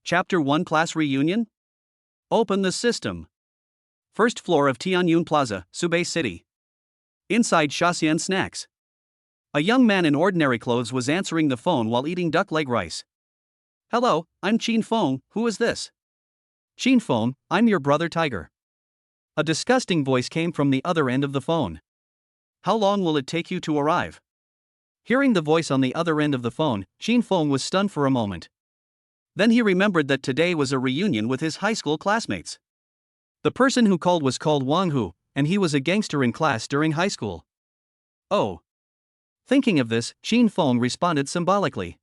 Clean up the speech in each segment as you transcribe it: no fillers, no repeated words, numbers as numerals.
Chapter 1 Class Reunion? Open the system. First floor of Tianyun Plaza, Subei City. Inside Shasian Snacks. A young man in ordinary clothes was answering the phone while eating duck leg rice. Hello, I'm Qin Feng, who is this? Qin Feng, I'm your brother Tiger. A disgusting voice came from the other end of the phone. How long will it take you to arrive? Hearing the voice on the other end of the phone, Qin Feng was stunned for a moment. Then he remembered that today was a reunion with his high school classmates. The person who called was called Wang Hu, and he was a gangster in class during high school. Oh. Thinking of this, Qin Feng responded symbolically.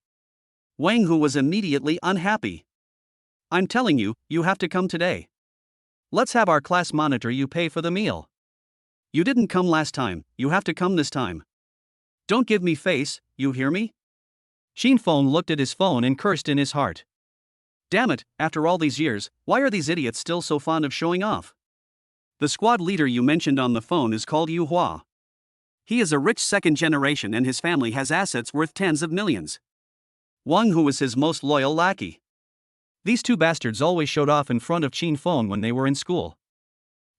Wang Hu was immediately unhappy. I'm telling you, you have to come today. Let's have our class monitor you pay for the meal. You didn't come last time, you have to come this time. Don't give me face, you hear me? Qin Feng looked at his phone and cursed in his heart. Damn it, after all these years, why are these idiots still so fond of showing off? The squad leader you mentioned on the phone is called Yu Hua. He is a rich second generation and his family has assets worth tens of millions. Wang Hu was his most loyal lackey. These two bastards always showed off in front of Qin Feng when they were in school.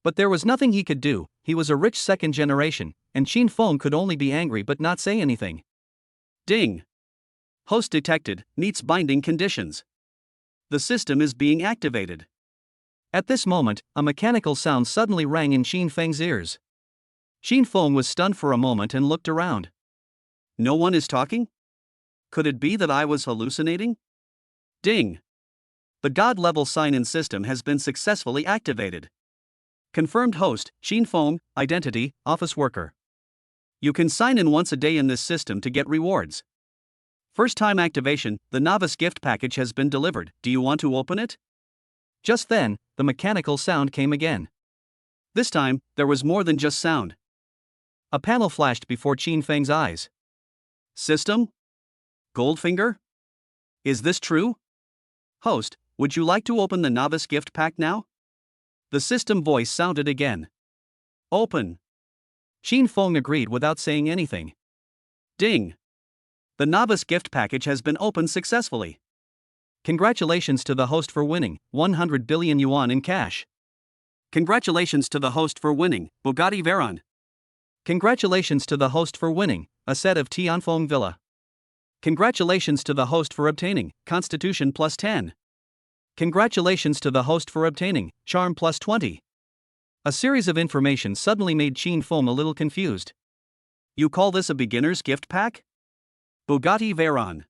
But there was nothing he could do, he was a rich second generation, and Qin Feng could only be angry but not say anything. Ding! Host detected, meets binding conditions. The system is being activated. At this moment, a mechanical sound suddenly rang in Qin Feng's ears. Qin Feng was stunned for a moment and looked around. No one is talking? Could it be that I was hallucinating? Ding! The God-level sign-in system has been successfully activated. Confirmed host, Qin Feng, identity, office worker. You can sign in once a day in this system to get rewards. First-time activation, the Novice gift package has been delivered. Do you want to open it? Just then, the mechanical sound came again. This time, there was more than just sound. A panel flashed before Qin Feng's eyes. System? Goldfinger? Is this true? Host, would you like to open the Novice gift pack now? The system voice sounded again. Open. Qin Feng agreed without saying anything. Ding! The Novice gift package has been opened successfully. Congratulations to the host for winning 100 billion yuan in cash. Congratulations to the host for winning Bugatti Veyron. Congratulations to the host for winning a set of Tianfeng Villa. Congratulations to the host for obtaining Constitution plus 10. Congratulations to the host for obtaining Charm plus 20. A series of information suddenly made Qin Feng a little confused. You call this a beginner's gift pack? Bugatti Veyron.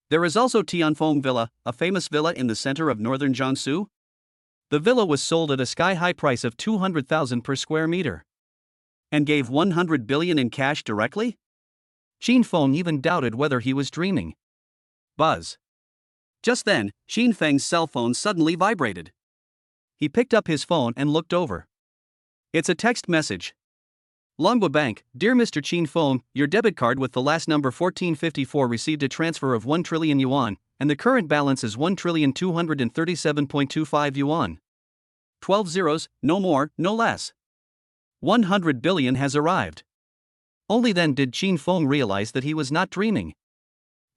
There is also Tianfeng Villa, a famous villa in the center of northern Jiangsu. The villa was sold at a sky-high price of 200,000 per square meter. And gave 100 billion in cash directly? Qin Feng even doubted whether he was dreaming. Buzz. Just then, Qin Feng's cell phone suddenly vibrated. He picked up his phone and looked over. It's a text message. Longhua Bank, dear Mr. Qin Feng, your debit card with the last number 1454 received a transfer of 1 trillion yuan, and the current balance is 1,237.25 yuan. 12 zeros, no more, no less. 100 billion has arrived. Only then did Qin Feng realize that he was not dreaming.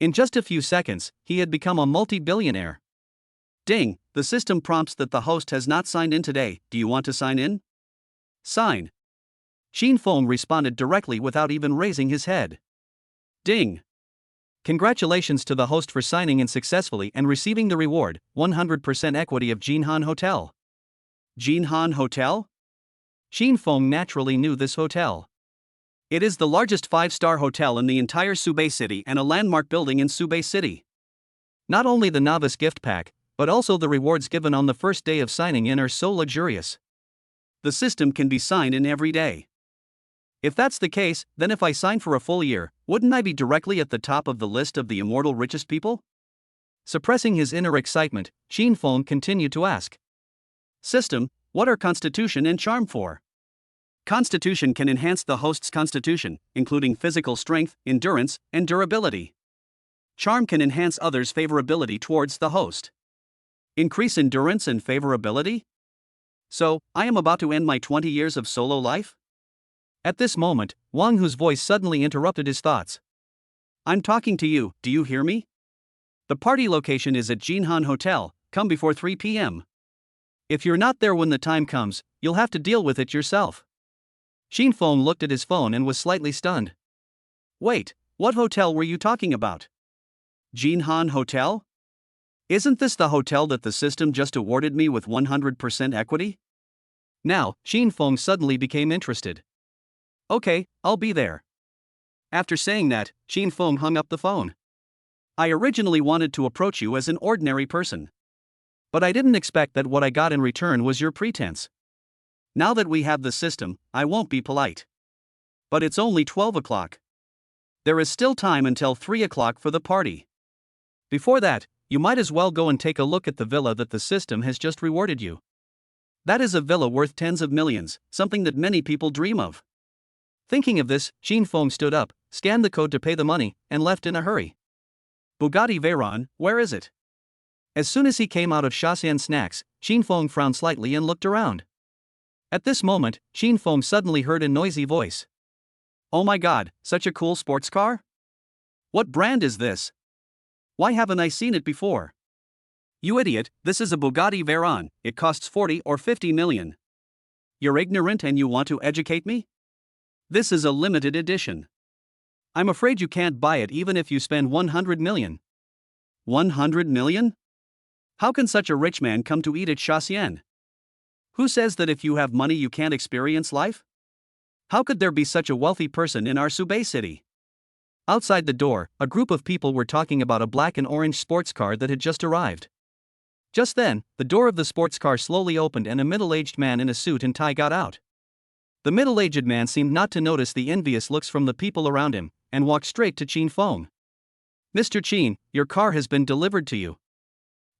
In just a few seconds, he had become a multi-billionaire. Ding, the system prompts that the host has not signed in today. Do you want to sign in? Sign. Qin Feng responded directly without even raising his head. Ding! Congratulations to the host for signing in successfully and receiving the reward, 100% equity of Jinhan Hotel. Jinhan Hotel? Qin Feng naturally knew this hotel. It is the largest five-star hotel in the entire Subei City and a landmark building in Subei City. Not only the Novice gift pack, but also the rewards given on the first day of signing in are so luxurious. The system can be signed in every day. If that's the case, then if I sign for a full year, wouldn't I be directly at the top of the list of the immortal richest people? Suppressing his inner excitement, Qin Feng continued to ask. System, what are Constitution and Charm for? Constitution can enhance the host's constitution, including physical strength, endurance, and durability. Charm can enhance others' favorability towards the host. Increase endurance and favorability? So, I am about to end my 20 years of solo life? At this moment, Wang Hu's voice suddenly interrupted his thoughts. I'm talking to you, do you hear me? The party location is at Jinhan Hotel, come before 3 p.m. If you're not there when the time comes, you'll have to deal with it yourself. Xin Feng looked at his phone and was slightly stunned. Wait, what hotel were you talking about? Jinhan Hotel? Isn't this the hotel that the system just awarded me with 100% equity? Now, Xin Feng suddenly became interested. Okay, I'll be there. After saying that, Xin Feng hung up the phone. I originally wanted to approach you as an ordinary person. But I didn't expect that what I got in return was your pretense. Now that we have the system, I won't be polite. But it's only 12 o'clock. There is still time until 3 o'clock for the party. Before that, you might as well go and take a look at the villa that the system has just rewarded you. That is a villa worth tens of millions, something that many people dream of. Thinking of this, Xin Feng stood up, scanned the code to pay the money, and left in a hurry. Bugatti Veyron, where is it? As soon as he came out of Shasian Snacks, Xin Feng frowned slightly and looked around. At this moment, Xin Feng suddenly heard a noisy voice. Oh my god, such a cool sports car? What brand is this? Why haven't I seen it before? You idiot, this is a Bugatti Veyron, it costs 40 or 50 million. You're ignorant and you want to educate me? This is a limited edition. I'm afraid you can't buy it even if you spend 100 million. 100 million? How can such a rich man come to eat at Shasian? Who says that if you have money you can't experience life? How could there be such a wealthy person in our Subei city? Outside the door, a group of people were talking about a black and orange sports car that had just arrived. Just then, the door of the sports car slowly opened and a middle-aged man in a suit and tie got out. The middle-aged man seemed not to notice the envious looks from the people around him, and walked straight to Xin Feng. Mr. Qin, your car has been delivered to you.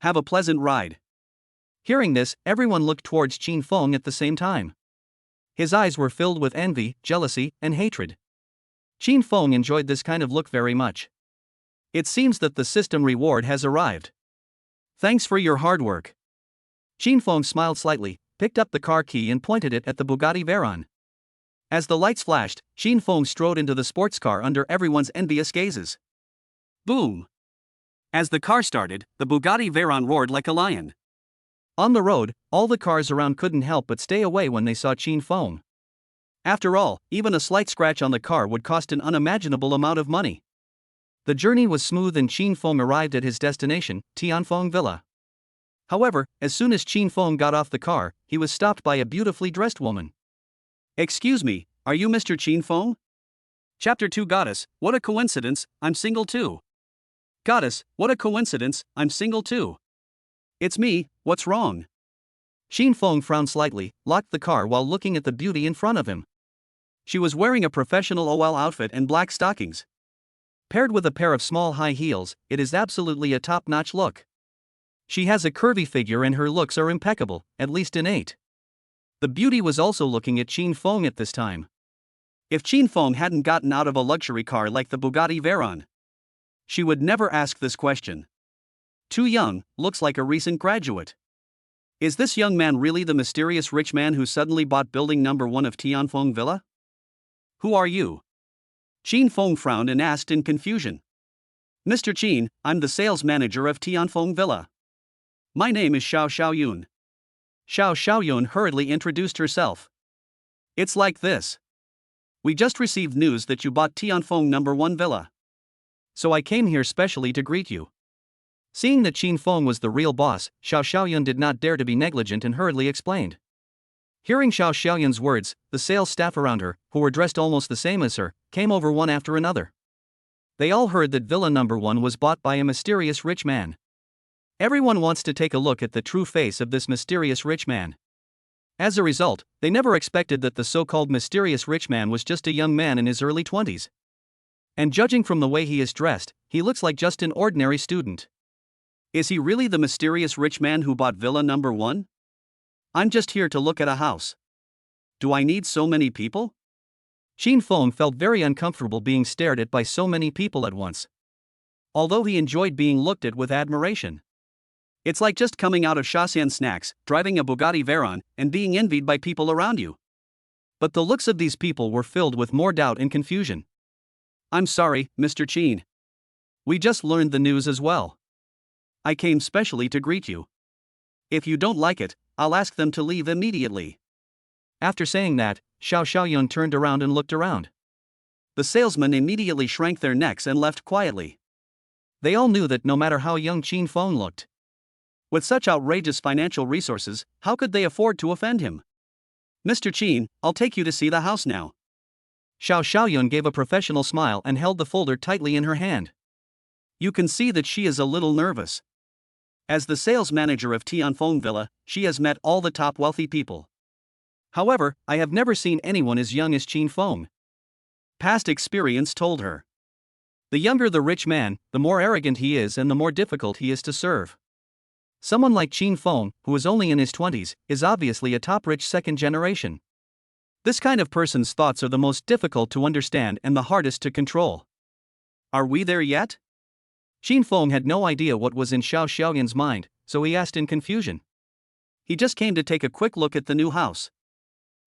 Have a pleasant ride. Hearing this, everyone looked towards Xin Feng at the same time. His eyes were filled with envy, jealousy, and hatred. Xin Feng enjoyed this kind of look very much. It seems that the system reward has arrived. Thanks for your hard work. Xin Feng smiled slightly, picked up the car key and pointed it at the Bugatti Veyron. As the lights flashed, Xin Feng strode into the sports car under everyone's envious gazes. Boom! As the car started, the Bugatti Veyron roared like a lion. On the road, all the cars around couldn't help but stay away when they saw Xin Feng. After all, even a slight scratch on the car would cost an unimaginable amount of money. The journey was smooth and Xin Feng arrived at his destination, Tianfeng Villa. However, as soon as Xin Feng got off the car, he was stopped by a beautifully dressed woman. Excuse me, are you Mr. Xin Feng? Chapter 2 Goddess, what a coincidence, I'm single too. Goddess, what a coincidence, I'm single too. It's me, what's wrong? Xin Feng frowned slightly, locked the car while looking at the beauty in front of him. She was wearing a professional OL outfit and black stockings. Paired with a pair of small high heels, it is absolutely a top-notch look. She has a curvy figure and her looks are impeccable, at least innate. The beauty was also looking at Xin Feng at this time. If Xin Feng hadn't gotten out of a luxury car like the Bugatti Veyron, she would never ask this question. Too young, looks like a recent graduate. Is this young man really the mysterious rich man who suddenly bought building number 1 of Tianfeng Villa? Who are you? Xin Feng frowned and asked in confusion. Mr. Qin, I'm the sales manager of Tianfeng Villa. My name is Xiao Xiaoyun. Xiao Xiaoyun hurriedly introduced herself. It's like this. We just received news that you bought Tianfeng number 1 Villa. So I came here specially to greet you. Seeing that Xin Feng was the real boss, Xiao Xiaoyun did not dare to be negligent and hurriedly explained. Hearing Xiao Xiaoyun's words, the sales staff around her, who were dressed almost the same as her, came over one after another. They all heard that Villa number 1 was bought by a mysterious rich man. Everyone wants to take a look at the true face of this mysterious rich man. As a result, they never expected that the so-called mysterious rich man was just a young man in his early 20s. And judging from the way he is dressed, he looks like just an ordinary student. Is he really the mysterious rich man who bought Villa number 1? I'm just here to look at a house. Do I need so many people? Xin Feng felt very uncomfortable being stared at by so many people at once. Although he enjoyed being looked at with admiration. It's like just coming out of Shasian Snacks, driving a Bugatti Veyron, and being envied by people around you. But the looks of these people were filled with more doubt and confusion. I'm sorry, Mr. Qin. We just learned the news as well. I came specially to greet you. If you don't like it, I'll ask them to leave immediately. After saying that, Xiao Xiaoyun turned around and looked around. The salesmen immediately shrank their necks and left quietly. They all knew that no matter how young Qin Feng looked, with such outrageous financial resources, how could they afford to offend him? Mr. Qin, I'll take you to see the house now. Xiao Xiaoyun gave a professional smile and held the folder tightly in her hand. You can see that she is a little nervous. As the sales manager of Tianfeng Villa, she has met all the top wealthy people. However, I have never seen anyone as young as Qin Feng. Past experience told her. The younger the rich man, the more arrogant he is and the more difficult he is to serve. Someone like Qin Feng, who is only in his 20s, is obviously a top rich second generation. This kind of person's thoughts are the most difficult to understand and the hardest to control. Are we there yet? Qin Feng had no idea what was in Xiao Xiaoyun's mind, so he asked in confusion. He just came to take a quick look at the new house.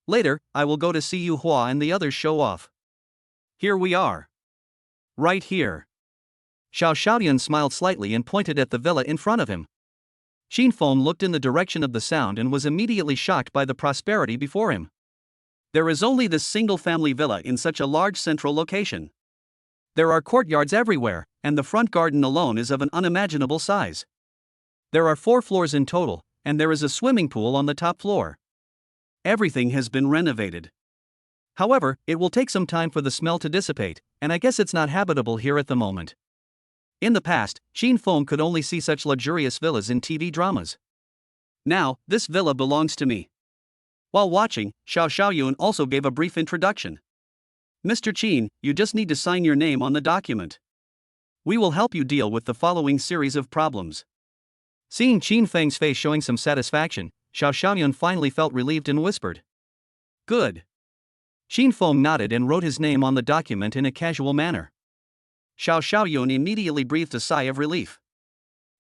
Later, I will go to see Yu Hua and the others show off. Here we are. Right here. Xiao Xiaoyun smiled slightly and pointed at the villa in front of him. Qin Feng looked in the direction of the sound and was immediately shocked by the prosperity before him. There is only this single-family villa in such a large central location. There are courtyards everywhere, and the front garden alone is of an unimaginable size. There are 4 floors in total, and there is a swimming pool on the top floor. Everything has been renovated. However, it will take some time for the smell to dissipate, and I guess it's not habitable here at the moment. In the past, Qin Feng could only see such luxurious villas in TV dramas. Now, this villa belongs to me. While watching, Xiao Xiaoyun also gave a brief introduction. Mr. Qin, you just need to sign your name on the document. We will help you deal with the following series of problems. Seeing Qin Feng's face showing some satisfaction, Xiao Xiaoyun finally felt relieved and whispered. Good. Qin Feng nodded and wrote his name on the document in a casual manner. Xiao Xiaoyun immediately breathed a sigh of relief.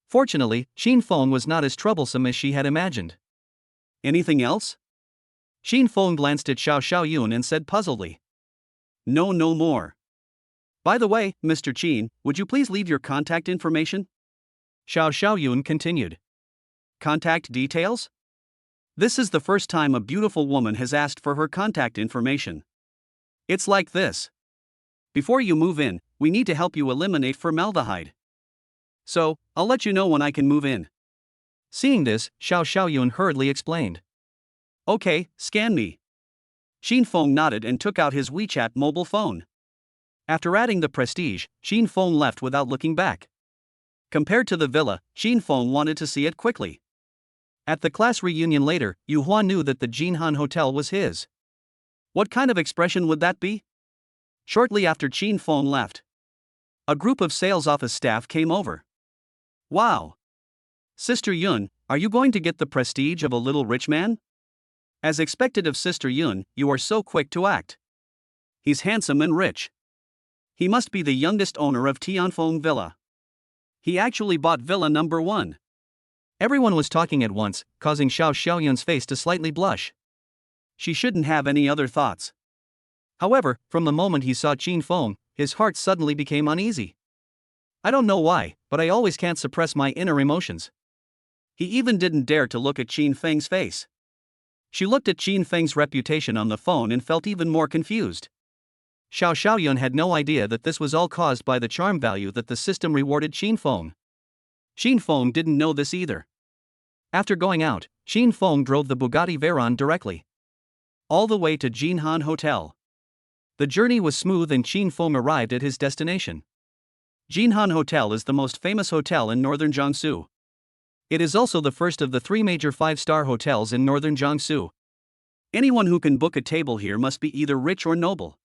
Fortunately, Qin Feng was not as troublesome as she had imagined. Anything else? Qin Feng glanced at Xiao Xiaoyun and said puzzledly. No more. By the way, Mr. Qin, would you please leave your contact information? Xiao Xiaoyun continued. Contact details? This is the first time a beautiful woman has asked for her contact information. It's like this. Before you move in, we need to help you eliminate formaldehyde. So, I'll let you know when I can move in. Seeing this, Xiao Xiaoyun hurriedly explained. Okay, scan me. Qin Feng nodded and took out his WeChat mobile phone. After adding the prestige, Qin Feng left without looking back. Compared to the villa, Qin Feng wanted to see it quickly. At the class reunion later, Yu Hua knew that the Jinhan Hotel was his. What kind of expression would that be? Shortly after Qin Feng left, a group of sales office staff came over. Wow! Sister Yun, are you going to get the prestige of a little rich man? As expected of Sister Yun, you are so quick to act. He's handsome and rich. He must be the youngest owner of Tianfeng Villa. He actually bought Villa number 1. Everyone was talking at once, causing Xiao Xiaoyun's face to slightly blush. She shouldn't have any other thoughts. However, from the moment he saw Qin Feng, his heart suddenly became uneasy. I don't know why, but I always can't suppress my inner emotions. He even didn't dare to look at Qin Feng's face. She looked at Qin Feng's reputation on the phone and felt even more confused. Xiao Xiaoyun had no idea that this was all caused by the charm value that the system rewarded Qin Feng. Qin Feng didn't know this either. After going out, Qin Feng drove the Bugatti Veyron directly all the way to Jinhan Hotel. The journey was smooth and Qin Feng arrived at his destination. Jinhan Hotel is the most famous hotel in northern Jiangsu. It is also the first of the 3 major 5-star hotels in northern Jiangsu. Anyone who can book a table here must be either rich or noble.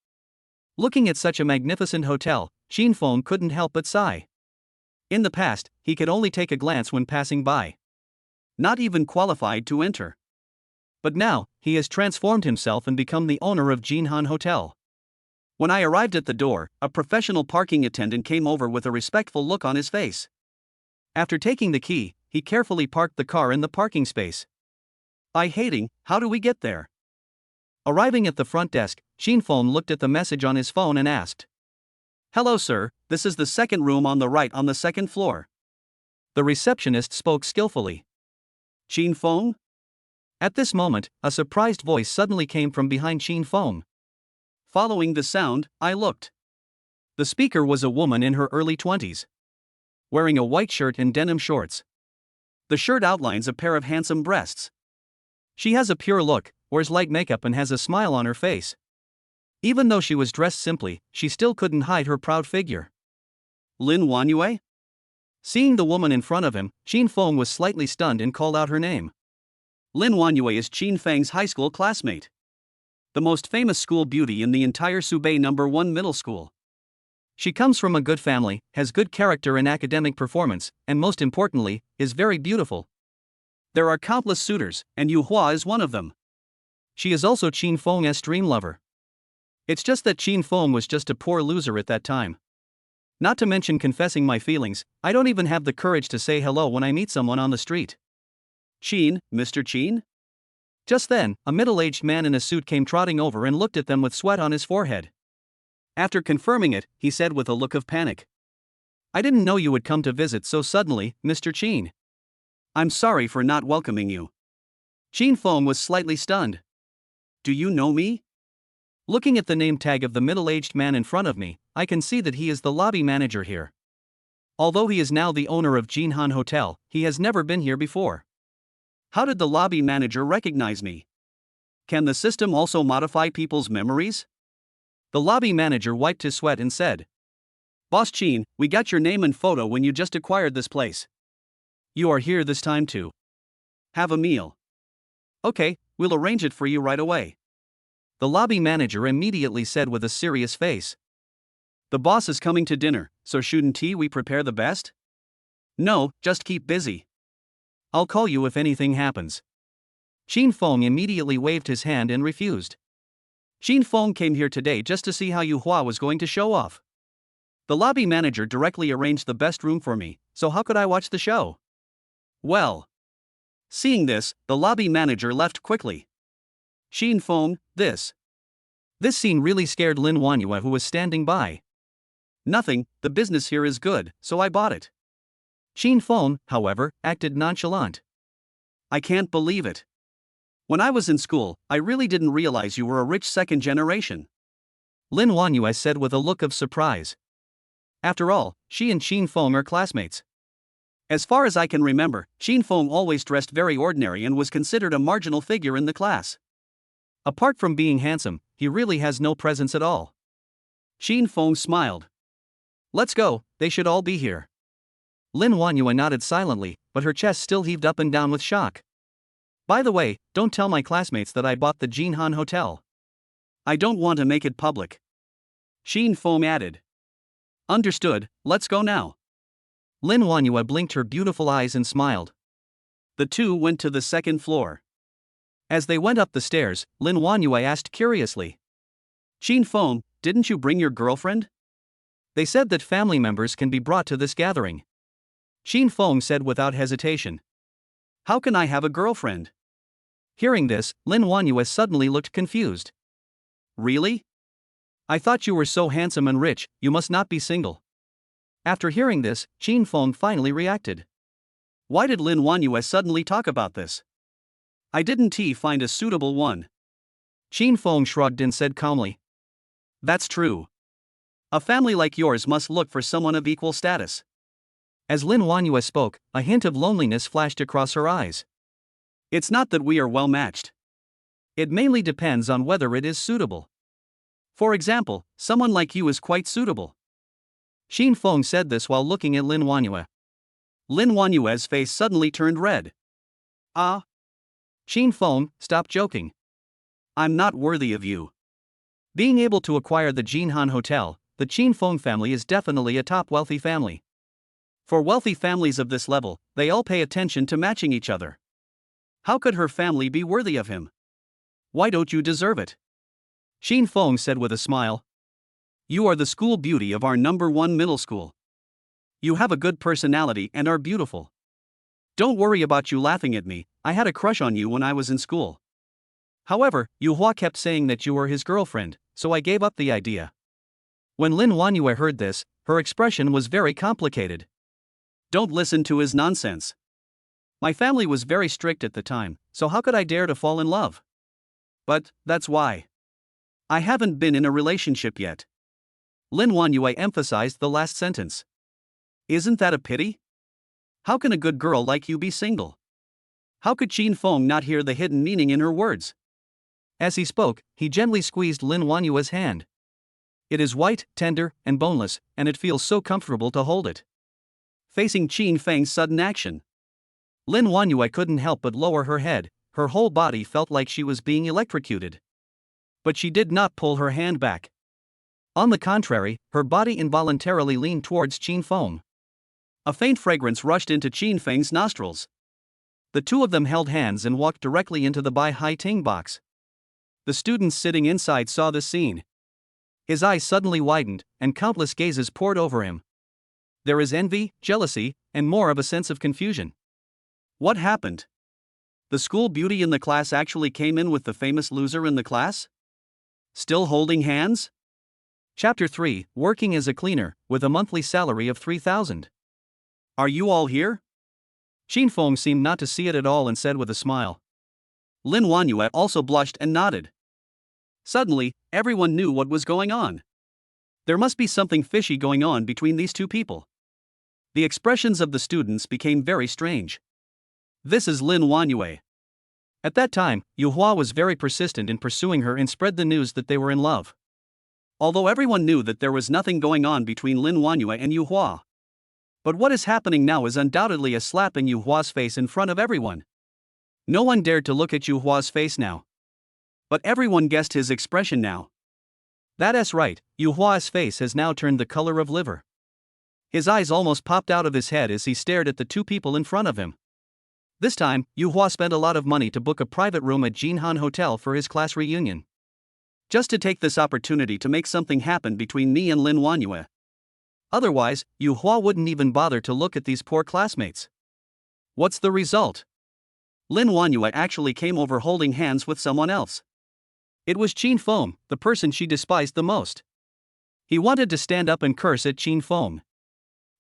Looking at such a magnificent hotel, Qin Feng couldn't help but sigh. In the past, he could only take a glance when passing by. Not even qualified to enter. But now, he has transformed himself and become the owner of Jinhan Hotel. When I arrived at the door, a professional parking attendant came over with a respectful look on his face. After taking the key, he carefully parked the car in the parking space. Hating, how do we get there? Arriving at the front desk, Qin Feng looked at the message on his phone and asked. Hello sir, this is the second room on the right on the second floor. The receptionist spoke skillfully. Qin Feng? At this moment, a surprised voice suddenly came from behind Qin Feng. Following the sound, I looked. The speaker was a woman in her early 20s, wearing a white shirt and denim shorts. The shirt outlines a pair of handsome breasts. She has a pure look, wears light makeup and has a smile on her face. Even though she was dressed simply, she still couldn't hide her proud figure. Lin Wanyue? Seeing the woman in front of him, Qin Feng was slightly stunned and called out her name. Lin Wanyue is Qin Feng's high school classmate, the most famous school beauty in the entire Subei No. 1 middle school. She comes from a good family, has good character and academic performance, and most importantly, is very beautiful. There are countless suitors, and Yu Hua is one of them. She is also Qin Feng's dream lover. It's just that Qin Feng was just a poor loser at that time. Not to mention confessing my feelings, I don't even have the courage to say hello when I meet someone on the street. Qin, Mr. Qin? Just then, a middle-aged man in a suit came trotting over and looked at them with sweat on his forehead. After confirming it, he said with a look of panic. I didn't know you would come to visit so suddenly, Mr. Qin. I'm sorry for not welcoming you. Qin Feng was slightly stunned. Do you know me? Looking at the name tag of the middle-aged man in front of me, I can see that he is the lobby manager here. Although he is now the owner of Jinhan Hotel, he has never been here before. How did the lobby manager recognize me? Can the system also modify people's memories? The lobby manager wiped his sweat and said, Boss Qin, we got your name and photo when you just acquired this place. You are here this time to have a meal. Okay, we'll arrange it for you right away. The lobby manager immediately said with a serious face. The boss is coming to dinner, so shouldn't we prepare the best? No, just keep busy. I'll call you if anything happens. Qin Feng immediately waved his hand and refused. Qin Feng came here today just to see how Yu Hua was going to show off. The lobby manager directly arranged the best room for me, so how could I watch the show? Well. Seeing this, the lobby manager left quickly. Qin Feng, this scene really scared Lin Wanyue, who was standing by. Nothing, the business here is good, so I bought it. Qin Feng, however, acted nonchalant. I can't believe it. When I was in school, I really didn't realize you were a rich second generation. Lin Wanyue said with a look of surprise. After all, she and Qin Feng are classmates. As far as I can remember, Qin Feng always dressed very ordinary and was considered a marginal figure in the class. Apart from being handsome, he really has no presence at all. Qin Feng smiled. Let's go, they should all be here. Lin Wanyue nodded silently, but her chest still heaved up and down with shock. By the way, don't tell my classmates that I bought the Jinhan Hotel. I don't want to make it public. Qin Feng added. Understood, let's go now. Lin Wanyue blinked her beautiful eyes and smiled. The two went to the second floor. As they went up the stairs, Lin Wanyue asked curiously. Qin Feng, didn't you bring your girlfriend? They said that family members can be brought to this gathering. Qin Feng said without hesitation. How can I have a girlfriend? Hearing this, Lin Wanyue suddenly looked confused. Really? I thought you were so handsome and rich, you must not be single. After hearing this, Qin Feng finally reacted. Why did Lin Wanyue suddenly talk about this? I didn't find a suitable one. Qin Feng shrugged and said calmly. That's true. A family like yours must look for someone of equal status. As Lin Wanyue spoke, a hint of loneliness flashed across her eyes. It's not that we are well matched. It mainly depends on whether it is suitable. For example, someone like you is quite suitable. Qin Feng said this while looking at Lin Wanyue. Lin Wanyue's face suddenly turned red. Ah. Qin Feng, stop joking. I'm not worthy of you. Being able to acquire the Jinhan Hotel, the Qin Feng family is definitely a top wealthy family. For wealthy families of this level, they all pay attention to matching each other. How could her family be worthy of him? Why don't you deserve it? Qin Feng said with a smile. You are the school beauty of our No. 1 middle school. You have a good personality and are beautiful. Don't worry about you laughing at me, I had a crush on you when I was in school. However, Yu Hua kept saying that you were his girlfriend, so I gave up the idea. When Lin Wanyue heard this, her expression was very complicated. Don't listen to his nonsense. My family was very strict at the time, so how could I dare to fall in love? But, that's why. I haven't been in a relationship yet. Lin Wanyue emphasized the last sentence. Isn't that a pity? How can a good girl like you be single? How could Qin Feng not hear the hidden meaning in her words? As he spoke, he gently squeezed Lin Wanyue's hand. It is white, tender, and boneless, and it feels so comfortable to hold it. Facing Qin Feng's sudden action, Lin Wanyue couldn't help but lower her head. Her whole body felt like she was being electrocuted. But she did not pull her hand back. On the contrary, her body involuntarily leaned towards Qin Feng. A faint fragrance rushed into Qin Feng's nostrils. The two of them held hands and walked directly into the Bai Hai Ting box. The students sitting inside saw this scene. His eyes suddenly widened, and countless gazes poured over him. There is envy, jealousy, and more of a sense of confusion. What happened? The school beauty in the class actually came in with the famous loser in the class? Still holding hands? Chapter 3, Working as a Cleaner, with a monthly salary of 3,000. Are you all here? Qin Feng seemed not to see it at all and said with a smile. Lin Wanyue also blushed and nodded. Suddenly, everyone knew what was going on. There must be something fishy going on between these two people. The expressions of the students became very strange. This is Lin Wanyue. At that time, Yu Hua was very persistent in pursuing her and spread the news that they were in love. Although everyone knew that there was nothing going on between Lin Wanyue and Yu Hua. But what is happening now is undoubtedly a slap in Yu Hua's face in front of everyone. No one dared to look at Yu Hua's face now. But everyone guessed his expression now. That's right, Yu Hua's face has now turned the color of liver. His eyes almost popped out of his head as he stared at the two people in front of him. This time, Yu Hua spent a lot of money to book a private room at Jinhan Hotel for his class reunion. Just to take this opportunity to make something happen between me and Lin Wanyue. Otherwise, Yu Hua wouldn't even bother to look at these poor classmates. What's the result? Lin Wanyue actually came over holding hands with someone else. It was Qin Feng, the person she despised the most. He wanted to stand up and curse at Qin Feng.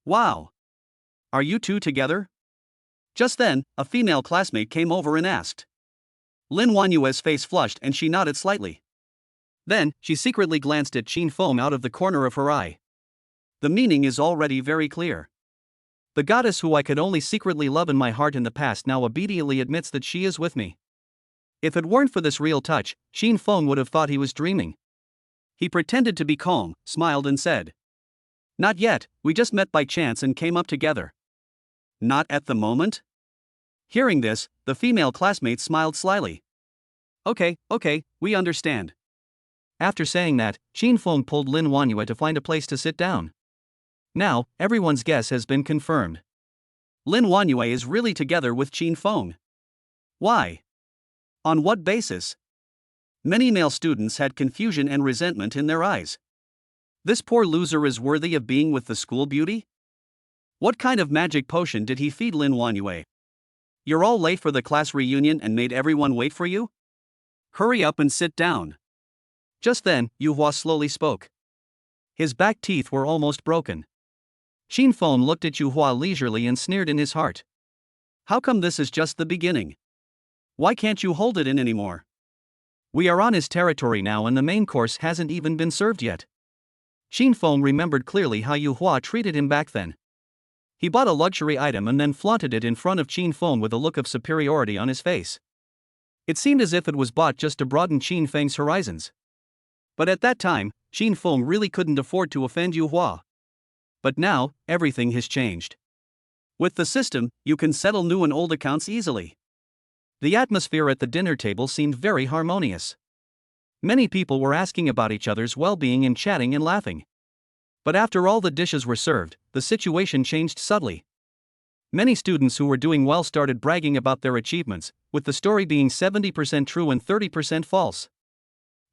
Wow! Are you two together? Just then, a female classmate came over and asked. Lin Wanyue's face flushed and she nodded slightly. Then, she secretly glanced at Qin Feng out of the corner of her eye. The meaning is already very clear. The goddess who I could only secretly love in my heart in the past now obediently admits that she is with me. If it weren't for this real touch, Qin Feng would have thought he was dreaming. He pretended to be calm, smiled and said. Not yet, we just met by chance and came up together. Not at the moment? Hearing this, the female classmate smiled slyly. Okay, we understand. After saying that, Qin Feng pulled Lin Wanyue to find a place to sit down. Now, everyone's guess has been confirmed. Lin Wanyue is really together with Qin Feng. Why? On what basis? Many male students had confusion and resentment in their eyes. This poor loser is worthy of being with the school beauty? What kind of magic potion did he feed Lin Wanyue? You're all late for the class reunion and made everyone wait for you? Hurry up and sit down. Just then, Yu Hua slowly spoke. His back teeth were almost broken. Qin Feng looked at Yu Hua leisurely and sneered in his heart. How come this is just the beginning? Why can't you hold it in anymore? We are on his territory now and the main course hasn't even been served yet. Qin Feng remembered clearly how Yu Hua treated him back then. He bought a luxury item and then flaunted it in front of Qin Feng with a look of superiority on his face. It seemed as if it was bought just to broaden Qin Feng's horizons. But at that time, Qin Feng really couldn't afford to offend Yu Hua. But now, everything has changed. With the system, you can settle new and old accounts easily. The atmosphere at the dinner table seemed very harmonious. Many people were asking about each other's well-being and chatting and laughing. But after all the dishes were served, the situation changed subtly. Many students who were doing well started bragging about their achievements, with the story being 70% true and 30% false.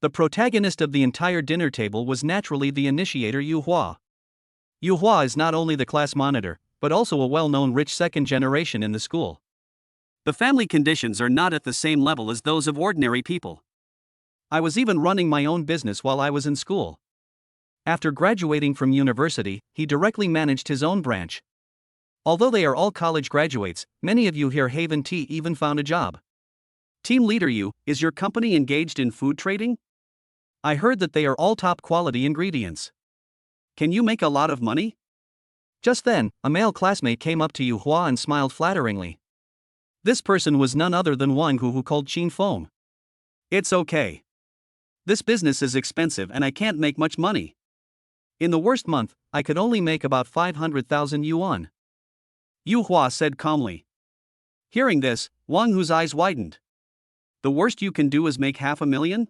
The protagonist of the entire dinner table was naturally the initiator Yu Hua. Yu Hua is not only the class monitor, but also a well-known rich second generation in the school. The family conditions are not at the same level as those of ordinary people. I was even running my own business while I was in school. After graduating from university, he directly managed his own branch. Although they are all college graduates, many of you here haven't even found a job. Team leader you, is your company engaged in food trading? I heard that they are all top quality ingredients. Can you make a lot of money? Just then, a male classmate came up to Yu Hua and smiled flatteringly. This person was none other than Wang Hu, who called Qin Feng. It's okay. This business is expensive and I can't make much money. In the worst month, I could only make about 500,000 yuan. Yu Hua said calmly. Hearing this, Wang Hu's eyes widened. The worst you can do is make 500,000?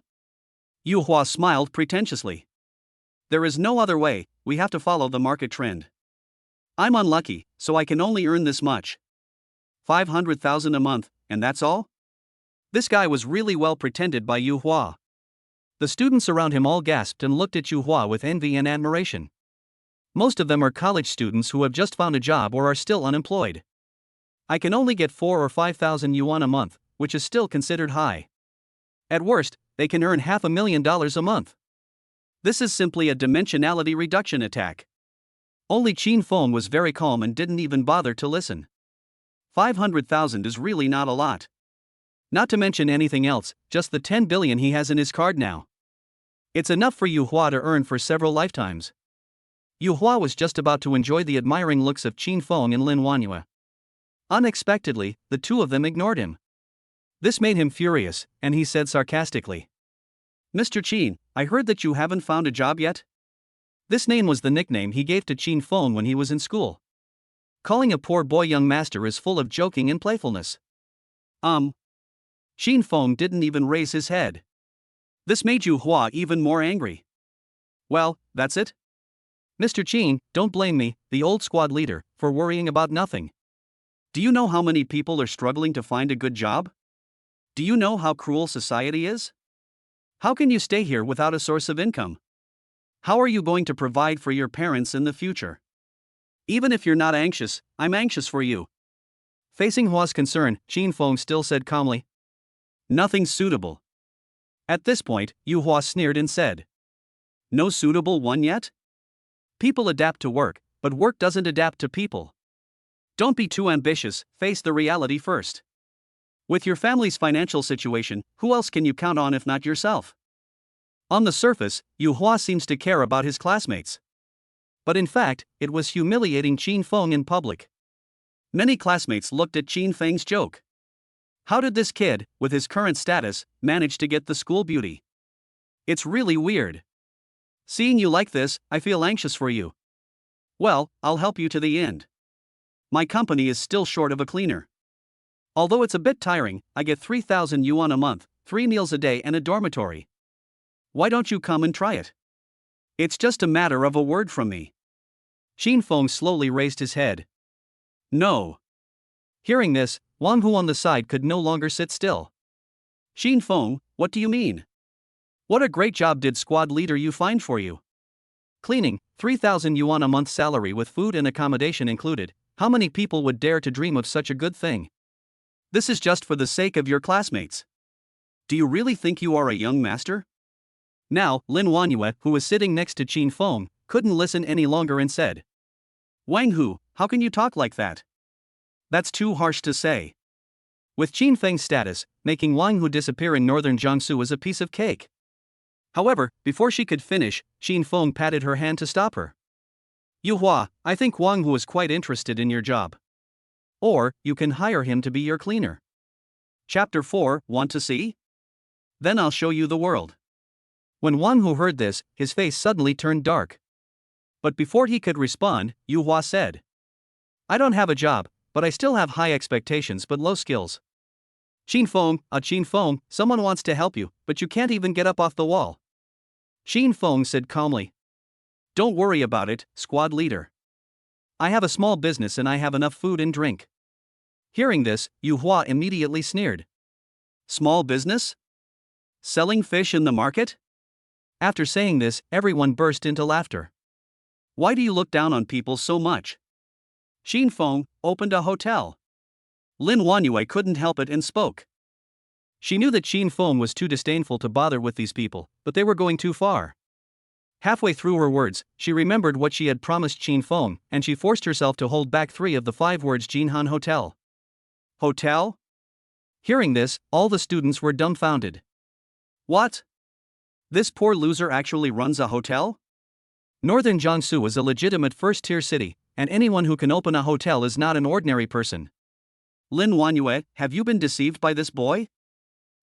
Yu Hua smiled pretentiously. There is no other way, we have to follow the market trend. I'm unlucky, so I can only earn this much. 500,000 a month, and that's all? This guy was really well pretended by Yu Hua. The students around him all gasped and looked at Yu Hua with envy and admiration. Most of them are college students who have just found a job or are still unemployed. I can only get 4 or 5,000 yuan a month, which is still considered high. At worst, they can earn $500,000 a month. This is simply a dimensionality reduction attack. Only Qin Feng was very calm and didn't even bother to listen. 500,000 is really not a lot. Not to mention anything else, just the 10 billion he has in his card now. It's enough for Yu Hua to earn for several lifetimes. Yu Hua was just about to enjoy the admiring looks of Qin Feng and Lin Wanyue. Unexpectedly, the two of them ignored him. This made him furious, and he said sarcastically, Mr. Qin, I heard that you haven't found a job yet? This name was the nickname he gave to Qin Feng when he was in school. Calling a poor boy young master is full of joking and playfulness. Qin Feng didn't even raise his head. This made Yu Hua even more angry. Well, that's it? Mr. Qin, don't blame me, the old squad leader, for worrying about nothing. Do you know how many people are struggling to find a good job? Do you know how cruel society is? How can you stay here without a source of income? How are you going to provide for your parents in the future? Even if you're not anxious, I'm anxious for you. Facing Hua's concern, Qin Feng still said calmly, Nothing suitable. At this point, Yu Hua sneered and said, No suitable one yet? People adapt to work, but work doesn't adapt to people. Don't be too ambitious, face the reality first. With your family's financial situation, who else can you count on if not yourself? On the surface, Yu Hua seems to care about his classmates. But in fact, it was humiliating Qin Feng in public. Many classmates looked at Qin Feng's joke. How did this kid, with his current status, manage to get the school beauty? It's really weird. Seeing you like this, I feel anxious for you. Well, I'll help you to the end. My company is still short of a cleaner. Although it's a bit tiring, I get 3,000 yuan a month, 3 meals a day and a dormitory. Why don't you come and try it? It's just a matter of a word from me. Qin Feng slowly raised his head. No. Hearing this, Wang Hu on the side could no longer sit still. Qin Feng, what do you mean? What a great job did squad leader you find for you? Cleaning, 3,000 yuan a month salary with food and accommodation included. How many people would dare to dream of such a good thing? This is just for the sake of your classmates. Do you really think you are a young master? Now, Lin Wanyue, who was sitting next to Qin Feng, couldn't listen any longer and said, Wang Hu, how can you talk like that? That's too harsh to say. With Qin Feng's status, making Wang Hu disappear in northern Jiangsu is a piece of cake. However, before she could finish, Qin Feng patted her hand to stop her. Yu Hua, I think Wang Hu is quite interested in your job. Or, you can hire him to be your cleaner. Chapter 4, Want to see? Then I'll show you the world. When Wang Hu heard this, his face suddenly turned dark. But before he could respond, Yu Hua said, I don't have a job, but I still have high expectations but low skills. Qin Feng, someone wants to help you, but you can't even get up off the wall. Qin Feng said calmly, Don't worry about it, squad leader. I have a small business and I have enough food and drink. Hearing this, Yu Hua immediately sneered. Small business? Selling fish in the market? After saying this, everyone burst into laughter. Why do you look down on people so much? Qin Feng opened a hotel. Lin Wanyue couldn't help it and spoke. She knew that Qin Feng was too disdainful to bother with these people, but they were going too far. Halfway through her words, she remembered what she had promised Chin Feng, and she forced herself to hold back 3 of the 5 words Jinhan Hotel. Hotel? Hearing this, all the students were dumbfounded. What? This poor loser actually runs a hotel? Northern Jiangsu is a legitimate first-tier city, and anyone who can open a hotel is not an ordinary person. Lin Wanyue, have you been deceived by this boy?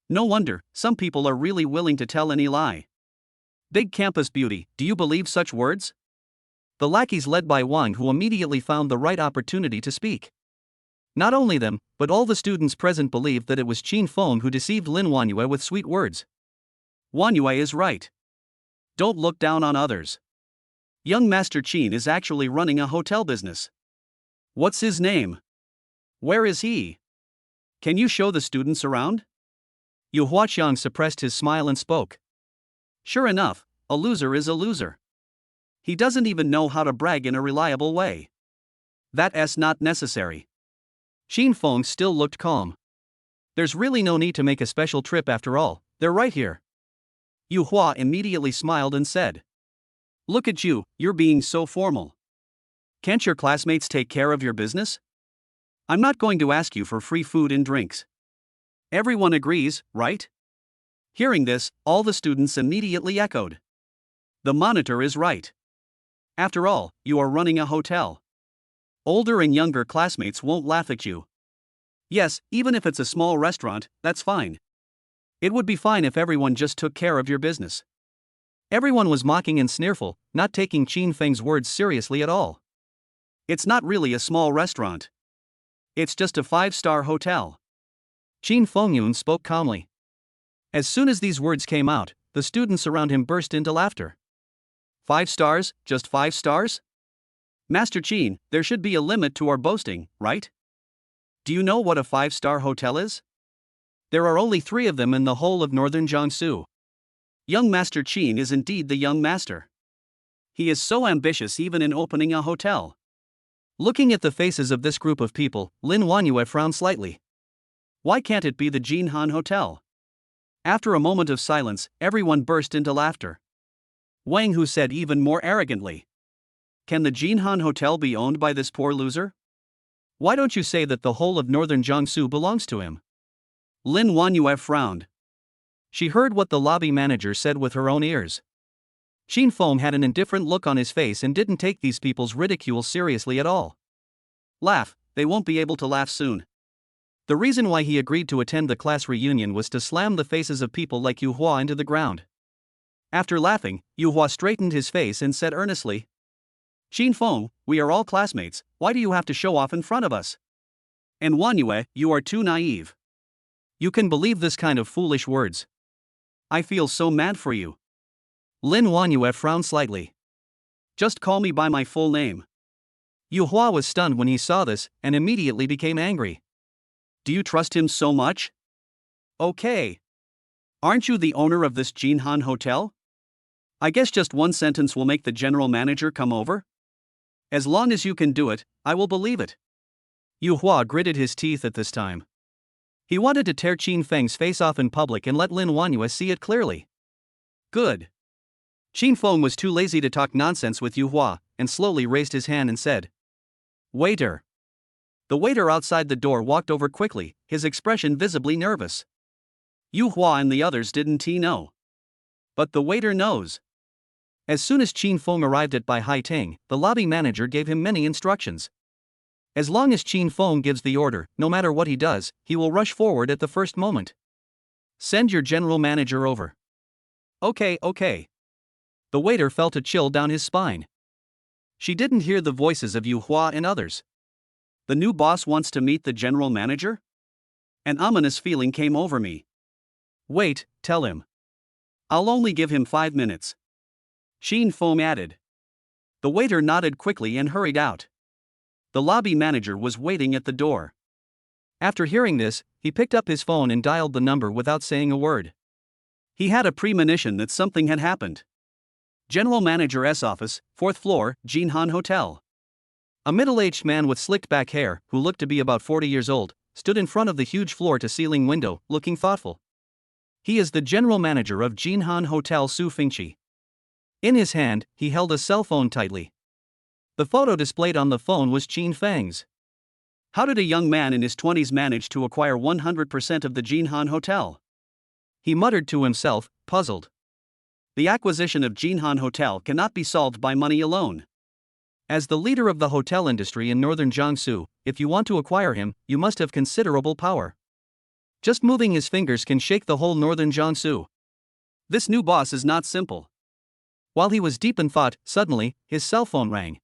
No wonder, some people are really willing to tell any lie. Big campus beauty, do you believe such words? The lackeys led by Wang, who immediately found the right opportunity to speak. Not only them, but all the students present believed that it was Chin Feng who deceived Lin Wanyue with sweet words. Wanyue is right. Don't look down on others. Young Master Chin is actually running a hotel business. What's his name? Where is he? Can you show the students around? Yu Huaqiang suppressed his smile and spoke. Sure enough, a loser is a loser. He doesn't even know how to brag in a reliable way. That's not necessary. Chin Feng still looked calm. There's really no need to make a special trip after all, they're right here. Yu Hua immediately smiled and said. Look at you, you're being so formal. Can't your classmates take care of your business? I'm not going to ask you for free food and drinks. Everyone agrees, right? Hearing this, all the students immediately echoed. The monitor is right. After all, you are running a hotel. Older and younger classmates won't laugh at you. Yes, even if it's a small restaurant, that's fine. It would be fine if everyone just took care of your business. Everyone was mocking and sneerful, not taking Chin Feng's words seriously at all. It's not really a small restaurant. It's just a 5-star hotel. Chin Fengyun spoke calmly. As soon as these words came out, the students around him burst into laughter. 5 stars, just 5 stars? Master Chin, there should be a limit to our boasting, right? Do you know what a 5-star hotel is? There are only 3 of them in the whole of northern Jiangsu. Young Master Chin is indeed the young master. He is so ambitious even in opening a hotel. Looking at the faces of this group of people, Lin Wanyue frowned slightly. Why can't it be the Jinhan Hotel? After a moment of silence, everyone burst into laughter. Wang Hu said even more arrogantly. Can the Jinhan Hotel be owned by this poor loser? Why don't you say that the whole of northern Jiangsu belongs to him? Lin Wanyue frowned. She heard what the lobby manager said with her own ears. Chin Feng had an indifferent look on his face and didn't take these people's ridicule seriously at all. Laugh, they won't be able to laugh soon. The reason why he agreed to attend the class reunion was to slam the faces of people like Yu Hua into the ground. After laughing, Yu Hua straightened his face and said earnestly, Chin Feng, we are all classmates, why do you have to show off in front of us? And Wanyue, you are too naive. You can believe this kind of foolish words. I feel so mad for you. Lin Wanyue frowned slightly. Just call me by my full name. Yu Hua was stunned when he saw this, and immediately became angry. Do you trust him so much? Okay. Aren't you the owner of this Jinhan Hotel? I guess just one sentence will make the general manager come over? As long as you can do it, I will believe it. Yu Hua gritted his teeth at this time. He wanted to tear Chin Feng's face off in public and let Lin Wanyue see it clearly. Good. Chin Feng was too lazy to talk nonsense with Yu Hua, and slowly raised his hand and said, Waiter. The waiter outside the door walked over quickly, his expression visibly nervous. Yu Hua and the others didn't know. But the waiter knows. As soon as Chin Feng arrived at Bai Haiteng, the lobby manager gave him many instructions. As long as Chin Feng gives the order, no matter what he does, he will rush forward at the first moment. Send your general manager over. Okay. The waiter felt a chill down his spine. She didn't hear the voices of Yu Hua and others. The new boss wants to meet the general manager? An ominous feeling came over me. Wait, tell him. I'll only give him 5 minutes. Chin Feng added. The waiter nodded quickly and hurried out. The lobby manager was waiting at the door. After hearing this, he picked up his phone and dialed the number without saying a word. He had a premonition that something had happened. General Manager's office, 4th floor, Jinhan Hotel. A middle-aged man with slicked back hair, who looked to be about 40 years old, stood in front of the huge floor-to-ceiling window, looking thoughtful. He is the general manager of Jinhan Hotel Su Fingqi. In his hand, he held a cell phone tightly. The photo displayed on the phone was Qin Feng's. How did a young man in his 20s manage to acquire 100% of the Jinhan Hotel? He muttered to himself, puzzled. The acquisition of Jinhan Hotel cannot be solved by money alone. As the leader of the hotel industry in northern Jiangsu, if you want to acquire him, you must have considerable power. Just moving his fingers can shake the whole northern Jiangsu. This new boss is not simple. While he was deep in thought, suddenly, his cell phone rang.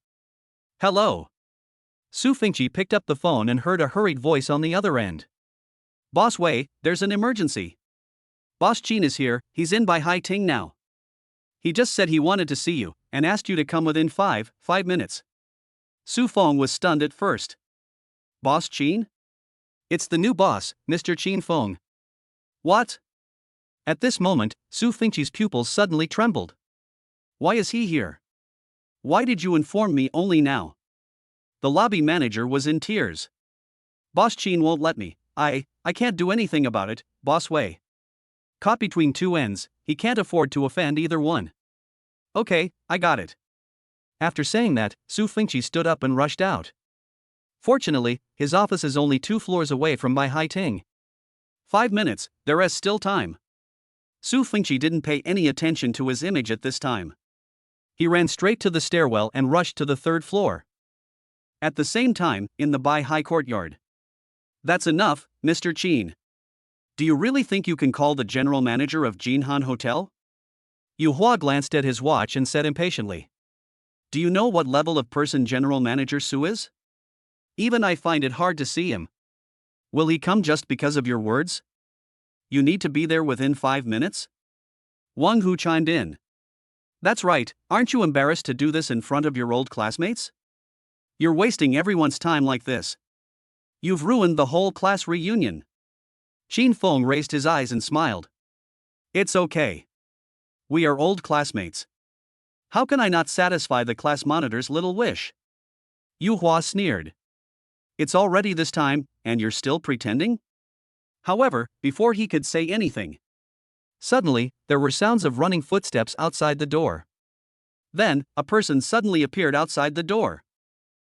Hello. Su Fengqi picked up the phone and heard a hurried voice on the other end. Boss Wei, there's an emergency. Boss Qin is here, he's in by Hai Ting now. He just said he wanted to see you, and asked you to come within 5 minutes. Su Feng was stunned at first. Boss Qin? It's the new boss, Mr. Qin Feng. What? At this moment, Su Fengqi's pupils suddenly trembled. Why is he here? Why did you inform me only now? The lobby manager was in tears. Boss Qin won't let me. I can't do anything about it, Boss Wei. Caught between two ends, he can't afford to offend either one. Okay, I got it. After saying that, Su Fengqi stood up and rushed out. Fortunately, his office is only 2 floors away from Bai Haiting. 5 minutes, there is still time. Su Fengqi didn't pay any attention to his image at this time. He ran straight to the stairwell and rushed to the 3rd floor. At the same time, in the Bai Hai courtyard. That's enough, Mr. Qin. Do you really think you can call the general manager of Jinhan Hotel? Yu Hua glanced at his watch and said impatiently. Do you know what level of person General Manager Su is? Even I find it hard to see him. Will he come just because of your words? You need to be there within 5 minutes? Wang Hu chimed in. That's right, aren't you embarrassed to do this in front of your old classmates? You're wasting everyone's time like this. You've ruined the whole class reunion. Qin Feng raised his eyes and smiled. It's okay. We are old classmates. How can I not satisfy the class monitor's little wish? Yu Hua sneered. It's already this time, and you're still pretending? However, before he could say anything, suddenly, there were sounds of running footsteps outside the door. Then, a person suddenly appeared outside the door.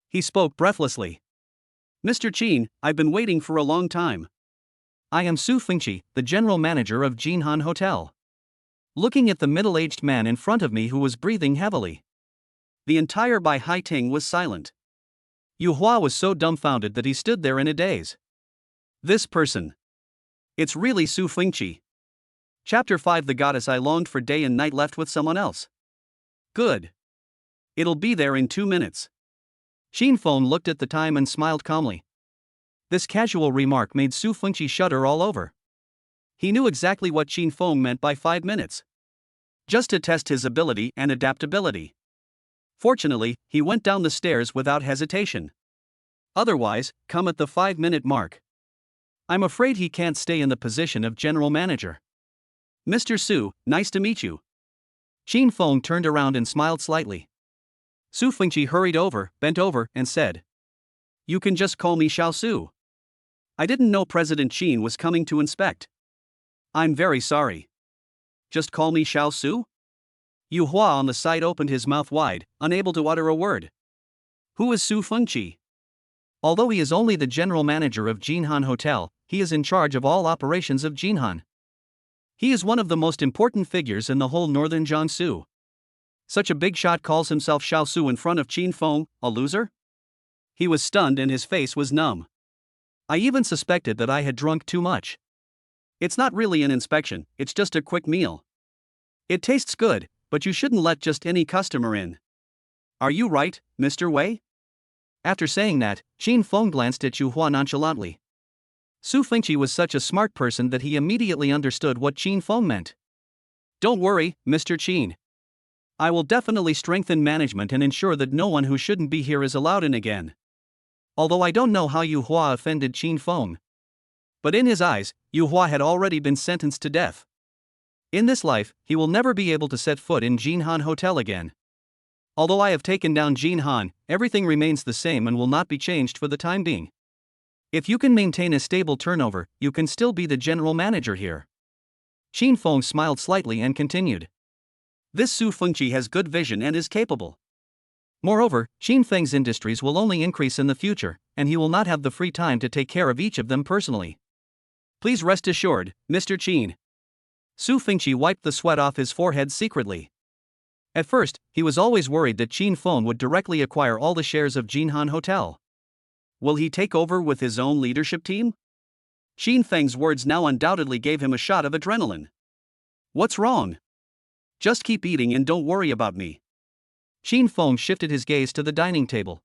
He spoke breathlessly. Mr. Qin, I've been waiting for a long time. I am Su Fengqi, the general manager of Jinhan Hotel. Looking at the middle-aged man in front of me who was breathing heavily. The entire Bai Haiting was silent. Yu Hua was so dumbfounded that he stood there in a daze. This person. It's really Su Fengqi. Chapter 5. The goddess I longed for day and night left with someone else. Good. It'll be there in 2 minutes. Qin Feng looked at the time and smiled calmly. This casual remark made Su Fengqi shudder all over. He knew exactly what Qin Feng meant by 5 minutes. Just to test his ability and adaptability. Fortunately, he went down the stairs without hesitation. Otherwise, come at the 5-minute mark. I'm afraid he can't stay in the position of general manager. Mr. Su, nice to meet you. Qin Feng turned around and smiled slightly. Su Fengqi hurried over, bent over, and said, You can just call me Xiao Su. I didn't know President Qin was coming to inspect. I'm very sorry. Just call me Xiao Su? Yu Hua on the side opened his mouth wide, unable to utter a word. Who is Su Fengqi? Although he is only the general manager of Jinhan Hotel, he is in charge of all operations of Jinhan. He is one of the most important figures in the whole northern Jiangsu. Such a big shot calls himself Xiao Su in front of Qin Feng, a loser? He was stunned and his face was numb. I even suspected that I had drunk too much. It's not really an inspection, it's just a quick meal. It tastes good, but you shouldn't let just any customer in. Are you right, Mr. Wei? After saying that, Qin Feng glanced at Yu Hua nonchalantly. Su Fengqi was such a smart person that he immediately understood what Qin Feng meant. Don't worry, Mr. Qin. I will definitely strengthen management and ensure that no one who shouldn't be here is allowed in again. Although I don't know how Yu Hua offended Qin Feng. But in his eyes, Yu Hua had already been sentenced to death. In this life, he will never be able to set foot in Jinhan Hotel again. Although I have taken down Jinhan, everything remains the same and will not be changed for the time being. If you can maintain a stable turnover, you can still be the general manager here. Qin Feng smiled slightly and continued. This Su Fengqi has good vision and is capable. Moreover, Qin Feng's industries will only increase in the future, and he will not have the free time to take care of each of them personally. Please rest assured, Mr. Qin. Su Fengqi wiped the sweat off his forehead secretly. At first, he was always worried that Qin Feng would directly acquire all the shares of Jinhan Hotel. Will he take over with his own leadership team? Qin Feng's words now undoubtedly gave him a shot of adrenaline. What's wrong? Just keep eating and don't worry about me. Qin Feng shifted his gaze to the dining table.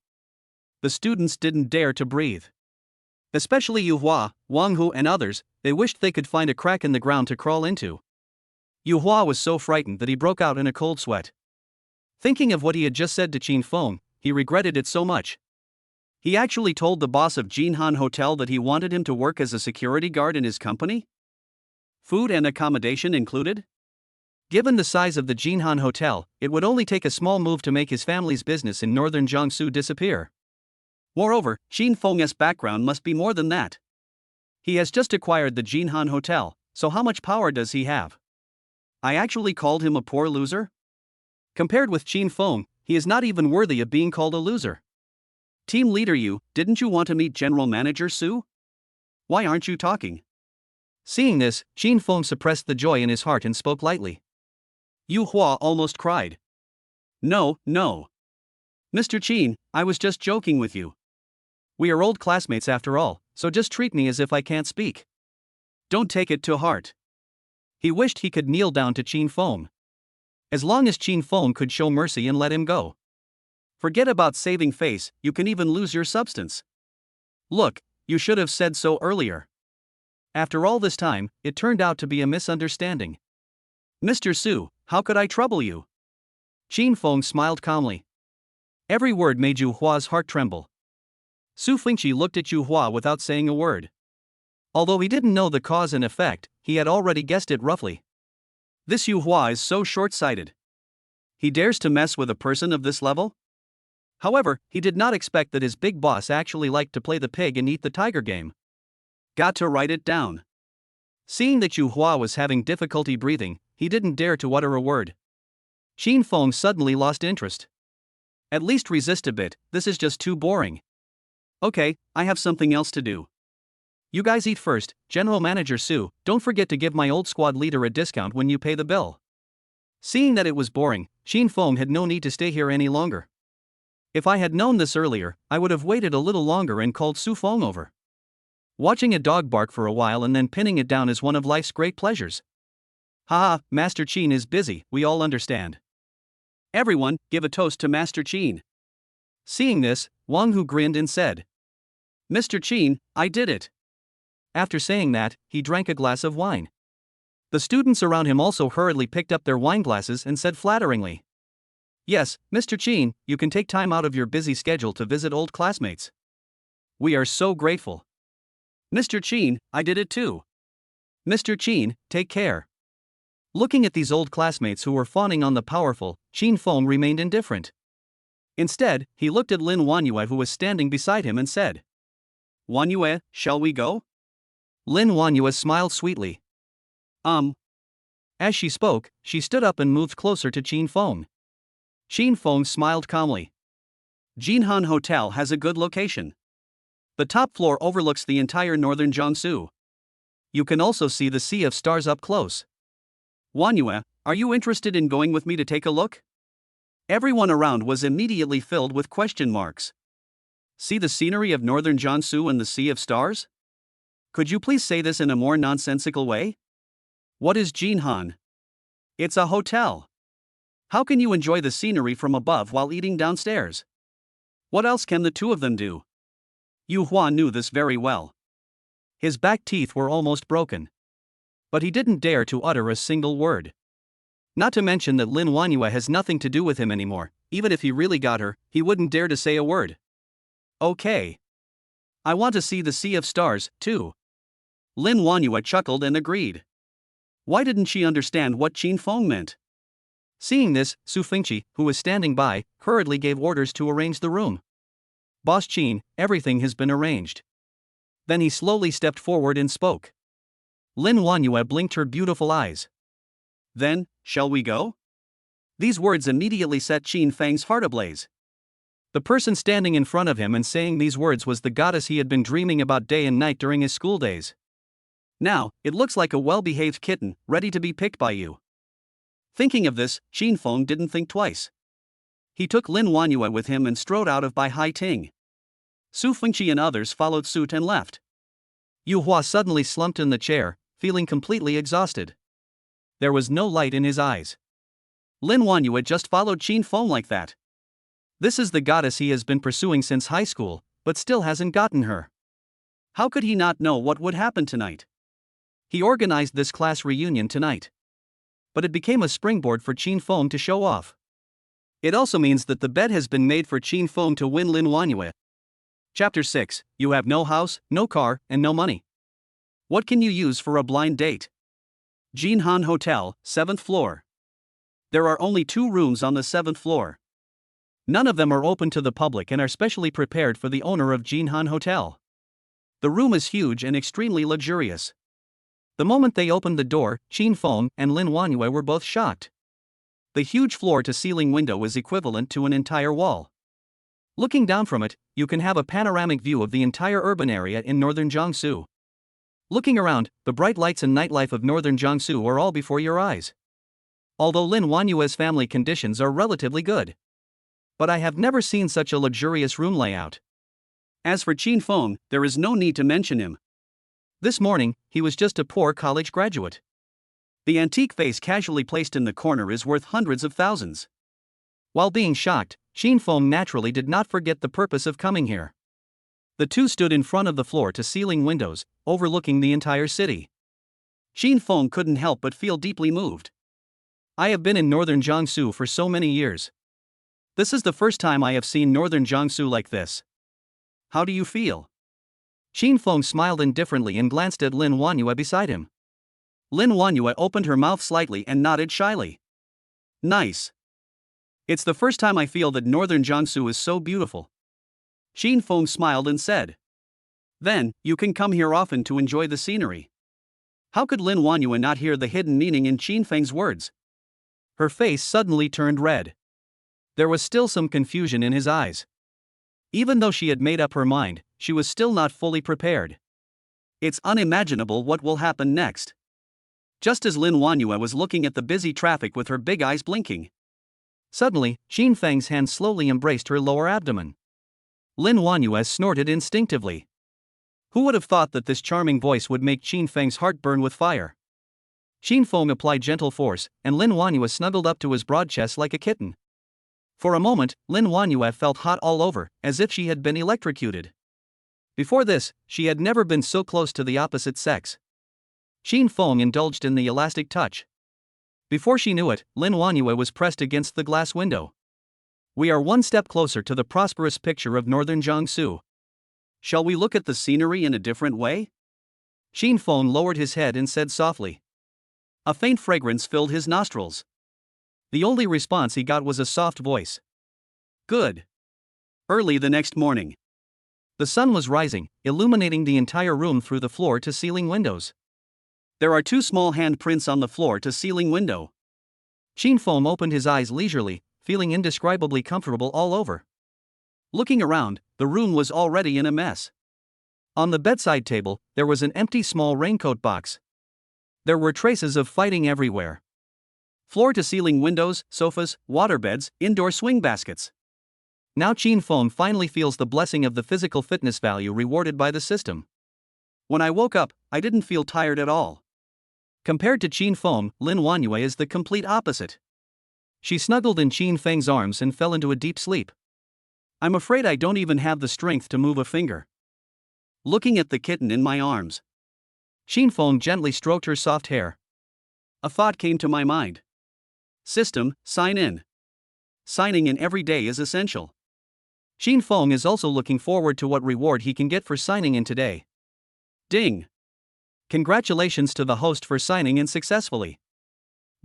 The students didn't dare to breathe. Especially Yu Hua, Wang Hu and others, they wished they could find a crack in the ground to crawl into. Yu Hua was so frightened that he broke out in a cold sweat. Thinking of what he had just said to Qin Feng, he regretted it so much. He actually told the boss of Jinhan Hotel that he wanted him to work as a security guard in his company? Food and accommodation included? Given the size of the Jinhan Hotel, it would only take a small move to make his family's business in northern Jiangsu disappear. Moreover, Qin Feng's background must be more than that. He has just acquired the Jinhan Hotel, so how much power does he have? I actually called him a poor loser? Compared with Qin Feng, he is not even worthy of being called a loser. Team leader Yu, didn't you want to meet General Manager Su? Why aren't you talking? Seeing this, Qin Feng suppressed the joy in his heart and spoke lightly. Yu Hua almost cried. No. Mr. Qin, I was just joking with you. We are old classmates after all, so just treat me as if I can't speak. Don't take it to heart. He wished he could kneel down to Qin Feng. As long as Qin Feng could show mercy and let him go. Forget about saving face, you can even lose your substance. Look, you should have said so earlier. After all this time, it turned out to be a misunderstanding. Mr. Su, how could I trouble you? Qin Feng smiled calmly. Every word made Yu Hua's heart tremble. Su Fengqi looked at Yu Hua without saying a word. Although he didn't know the cause and effect, he had already guessed it roughly. This Yu Hua is so short-sighted. He dares to mess with a person of this level? However, he did not expect that his big boss actually liked to play the pig and eat the tiger game. Got to write it down. Seeing that Yu Hua was having difficulty breathing, he didn't dare to utter a word. Qin Feng suddenly lost interest. At least resist a bit, this is just too boring. Okay, I have something else to do. You guys eat first, General Manager Su, don't forget to give my old squad leader a discount when you pay the bill. Seeing that it was boring, Qin Feng had no need to stay here any longer. If I had known this earlier, I would have waited a little longer and called Su Feng over. Watching a dog bark for a while and then pinning it down is one of life's great pleasures. Haha, Master Qin is busy, we all understand. Everyone, give a toast to Master Qin. Seeing this, Wang Hu grinned and said, Mr. Qin, I did it. After saying that, he drank a glass of wine. The students around him also hurriedly picked up their wine glasses and said flatteringly, Yes, Mr. Qin, you can take time out of your busy schedule to visit old classmates. We are so grateful. Mr. Qin, I did it too. Mr. Qin, take care. Looking at these old classmates who were fawning on the powerful, Qin Feng remained indifferent. Instead, he looked at Lin Wanyue who was standing beside him and said, Wanyue, shall we go? Lin Wanyue smiled sweetly. As she spoke, she stood up and moved closer to Qin Feng. Qin Feng smiled calmly. Jinhan Hotel has a good location. The top floor overlooks the entire northern Jiangsu. You can also see the Sea of Stars up close. Wanyue, are you interested in going with me to take a look? Everyone around was immediately filled with question marks. See the scenery of northern Jiangsu and the Sea of Stars? Could you please say this in a more nonsensical way? What is Jinhan? It's a hotel. How can you enjoy the scenery from above while eating downstairs? What else can the two of them do? Yu Hua knew this very well. His back teeth were almost broken. But he didn't dare to utter a single word. Not to mention that Lin Wanyue has nothing to do with him anymore. Even if he really got her, he wouldn't dare to say a word. Okay. I want to see the Sea of Stars, too. Lin Wanyue chuckled and agreed. Why didn't she understand what Qin Feng meant? Seeing this, Su Fengqi, who was standing by, hurriedly gave orders to arrange the room. Boss Qin, everything has been arranged. Then he slowly stepped forward and spoke. Lin Wanyue blinked her beautiful eyes. Then, shall we go? These words immediately set Qin Feng's heart ablaze. The person standing in front of him and saying these words was the goddess he had been dreaming about day and night during his school days. Now, it looks like a well-behaved kitten, ready to be picked by you. Thinking of this, Qin Feng didn't think twice. He took Lin Wanyue with him and strode out of Bai Hai Ting. Su Fengqi and others followed suit and left. Yu Hua suddenly slumped in the chair, feeling completely exhausted. There was no light in his eyes. Lin Wanyue just followed Qin Feng like that. This is the goddess he has been pursuing since high school, but still hasn't gotten her. How could he not know what would happen tonight? He organized this class reunion tonight. But it became a springboard for Qin Feng to show off. It also means that the bet has been made for Qin Feng to win Lin Wanyue. Chapter 6. You have no house, no car, and no money. What can you use for a blind date? Jinhan Hotel, 7th floor. There are only 2 rooms on the 7th floor. None of them are open to the public and are specially prepared for the owner of Jinhan Hotel. The room is huge and extremely luxurious. The moment they opened the door, Qin Feng and Lin Wanyue were both shocked. The huge floor-to-ceiling window is equivalent to an entire wall. Looking down from it, you can have a panoramic view of the entire urban area in northern Jiangsu. Looking around, the bright lights and nightlife of northern Jiangsu are all before your eyes. Although Lin Wanyue's family conditions are relatively good. But I have never seen such a luxurious room layout. As for Qin Feng, there is no need to mention him. This morning, he was just a poor college graduate. The antique vase casually placed in the corner is worth hundreds of thousands. While being shocked, Qin Feng naturally did not forget the purpose of coming here. The two stood in front of the floor-to-ceiling windows, overlooking the entire city. Qin Feng couldn't help but feel deeply moved. I have been in northern Jiangsu for so many years. This is the first time I have seen northern Jiangsu like this. How do you feel? Qin Feng smiled indifferently and glanced at Lin Wanyue beside him. Lin Wanyue opened her mouth slightly and nodded shyly. Nice. It's the first time I feel that northern Jiangsu is so beautiful. Qin Feng smiled and said. Then, you can come here often to enjoy the scenery. How could Lin Wanyue not hear the hidden meaning in Qin Feng's words? Her face suddenly turned red. There was still some confusion in his eyes. Even though she had made up her mind, she was still not fully prepared. It's unimaginable what will happen next. Just as Lin Wanyue was looking at the busy traffic with her big eyes blinking. Suddenly, Qin Feng's hand slowly embraced her lower abdomen. Lin Wanyue snorted instinctively. Who would have thought that this charming voice would make Qin Feng's heart burn with fire? Qin Feng applied gentle force, and Lin Wanyue snuggled up to his broad chest like a kitten. For a moment, Lin Wanyue felt hot all over, as if she had been electrocuted. Before this, she had never been so close to the opposite sex. Qin Feng indulged in the elastic touch. Before she knew it, Lin Wanyue was pressed against the glass window. We are one step closer to the prosperous picture of northern Jiangsu. Shall we look at the scenery in a different way? Qin Feng lowered his head and said softly. A faint fragrance filled his nostrils. The only response he got was a soft voice. Good. Early the next morning. The sun was rising, illuminating the entire room through the floor-to-ceiling windows. There are 2 small handprints on the floor-to-ceiling window. Qin Feng opened his eyes leisurely, feeling indescribably comfortable all over. Looking around, the room was already in a mess. On the bedside table, there was an empty small raincoat box. There were traces of fighting everywhere. Floor-to-ceiling windows, sofas, waterbeds, indoor swing baskets. Now Qin Feng finally feels the blessing of the physical fitness value rewarded by the system. When I woke up, I didn't feel tired at all. Compared to Qin Feng, Lin Wanyue is the complete opposite. She snuggled in Qin Feng's arms and fell into a deep sleep. I'm afraid I don't even have the strength to move a finger. Looking at the kitten in my arms. Qin Feng gently stroked her soft hair. A thought came to my mind. System, sign in. Signing in every day is essential. Qin Feng is also looking forward to what reward he can get for signing in today. Ding! Congratulations to the host for signing in successfully.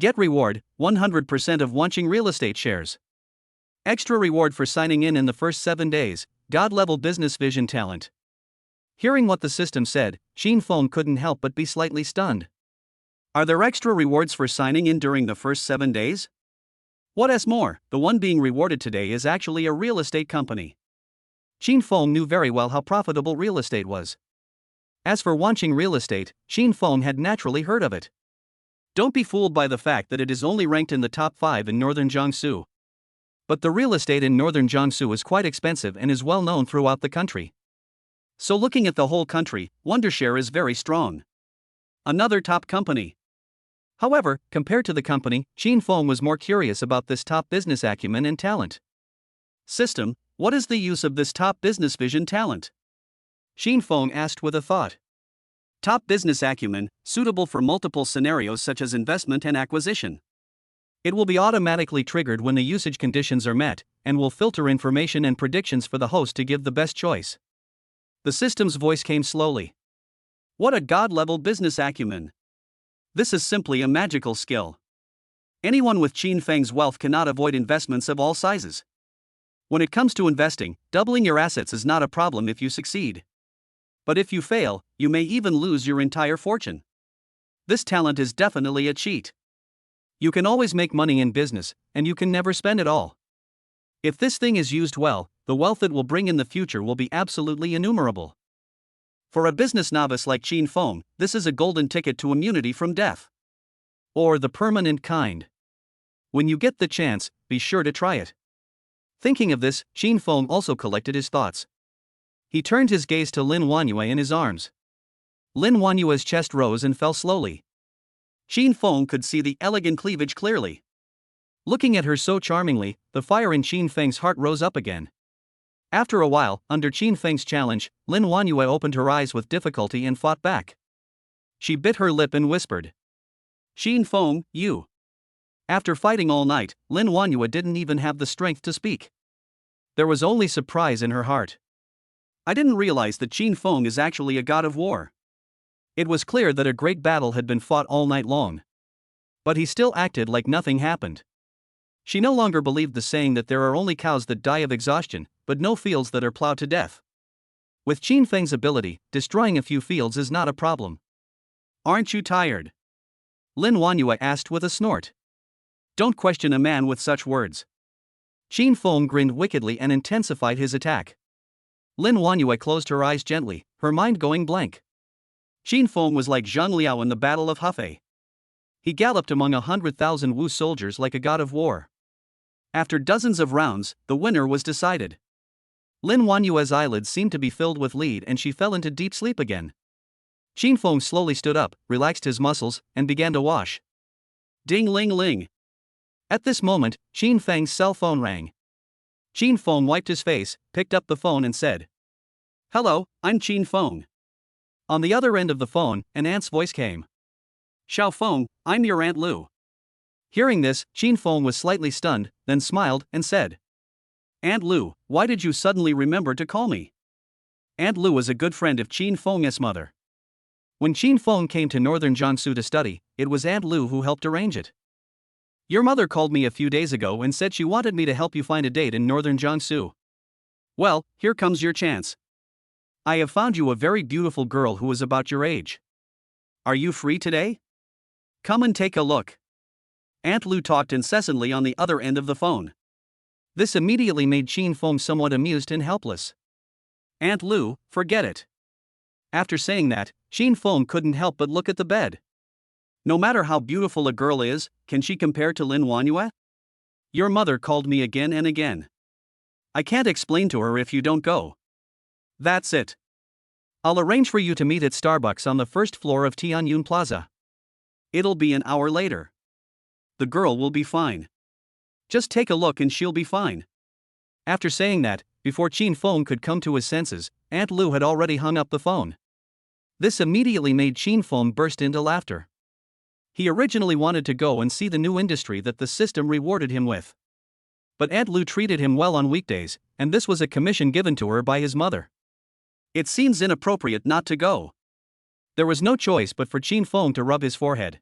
Get reward, 100% of Wanqing real estate shares. Extra reward for signing in the first 7 days, God-level business vision talent. Hearing what the system said, Qin Feng couldn't help but be slightly stunned. Are there extra rewards for signing in during the first 7 days? What's more, the one being rewarded today is actually a real estate company. Qin Feng knew very well how profitable real estate was. As for watching real estate, Qin Feng had naturally heard of it. Don't be fooled by the fact that it is only ranked in the top 5 in northern Jiangsu. But the real estate in northern Jiangsu is quite expensive and is well known throughout the country. So looking at the whole country, Wondershare is very strong. Another top company. However, compared to the company, Qin Feng was more curious about this top business acumen and talent. System, what is the use of this top business vision talent? Qin Feng asked with a thought. Top business acumen, suitable for multiple scenarios such as investment and acquisition. It will be automatically triggered when the usage conditions are met, and will filter information and predictions for the host to give the best choice. The system's voice came slowly. What a god-level business acumen. This is simply a magical skill. Anyone with Qin Feng's wealth cannot avoid investments of all sizes. When it comes to investing, doubling your assets is not a problem if you succeed. But if you fail, you may even lose your entire fortune. This talent is definitely a cheat. You can always make money in business, and you can never spend it all. If this thing is used well, the wealth it will bring in the future will be absolutely innumerable. For a business novice like Qin Feng, this is a golden ticket to immunity from death. Or the permanent kind. When you get the chance, be sure to try it. Thinking of this, Qin Feng also collected his thoughts. He turned his gaze to Lin Wanyue in his arms. Lin Wanyue's chest rose and fell slowly. Qin Feng could see the elegant cleavage clearly. Looking at her so charmingly, the fire in Qin Feng's heart rose up again. After a while, under Qin Feng's challenge, Lin Wanyue opened her eyes with difficulty and fought back. She bit her lip and whispered, Qin Feng, you. After fighting all night, Lin Wanyue didn't even have the strength to speak. There was only surprise in her heart. I didn't realize that Qin Feng is actually a god of war. It was clear that a great battle had been fought all night long. But he still acted like nothing happened. She no longer believed the saying that there are only cows that die of exhaustion, but no fields that are plowed to death. With Qin Feng's ability, destroying a few fields is not a problem. Aren't you tired? Lin Wanyue asked with a snort. Don't question a man with such words. Qin Feng grinned wickedly and intensified his attack. Lin Wanyue closed her eyes gently, her mind going blank. Qin Feng was like Zhang Liao in the Battle of Hefei. He galloped among 100,000 Wu soldiers like a god of war. After dozens of rounds, the winner was decided. Lin Wanyue's eyelids seemed to be filled with lead and she fell into deep sleep again. Qin Feng slowly stood up, relaxed his muscles, and began to wash. Ding ling ling. At this moment, Qin Feng's cell phone rang. Qin Feng wiped his face, picked up the phone and said, Hello, I'm Qin Feng. On the other end of the phone, an aunt's voice came. Xiao Feng, I'm your Aunt Lu. Hearing this, Qin Feng was slightly stunned, then smiled and said, Aunt Lu, why did you suddenly remember to call me? Aunt Lu was a good friend of Qin Feng's mother. When Qin Feng came to northern Jiangsu to study, it was Aunt Lu who helped arrange it. Your mother called me a few days ago and said she wanted me to help you find a date in northern Jiangsu. Well, here comes your chance. I have found you a very beautiful girl who is about your age. Are you free today? Come and take a look. Aunt Lu talked incessantly on the other end of the phone. This immediately made Qin Feng somewhat amused and helpless. Aunt Lu, forget it. After saying that, Qin Feng couldn't help but look at the bed. No matter how beautiful a girl is, can she compare to Lin Wanyue? Your mother called me again and again. I can't explain to her if you don't go. That's it. I'll arrange for you to meet at Starbucks on the first floor of Tianyun Plaza. It'll be an hour later. The girl will be fine. Just take a look and she'll be fine. After saying that, before Qin Feng could come to his senses, Aunt Lu had already hung up the phone. This immediately made Qin Feng burst into laughter. He originally wanted to go and see the new industry that the system rewarded him with. But Aunt Lu treated him well on weekdays, and this was a commission given to her by his mother. It seems inappropriate not to go. There was no choice but for Qin Feng to rub his forehead.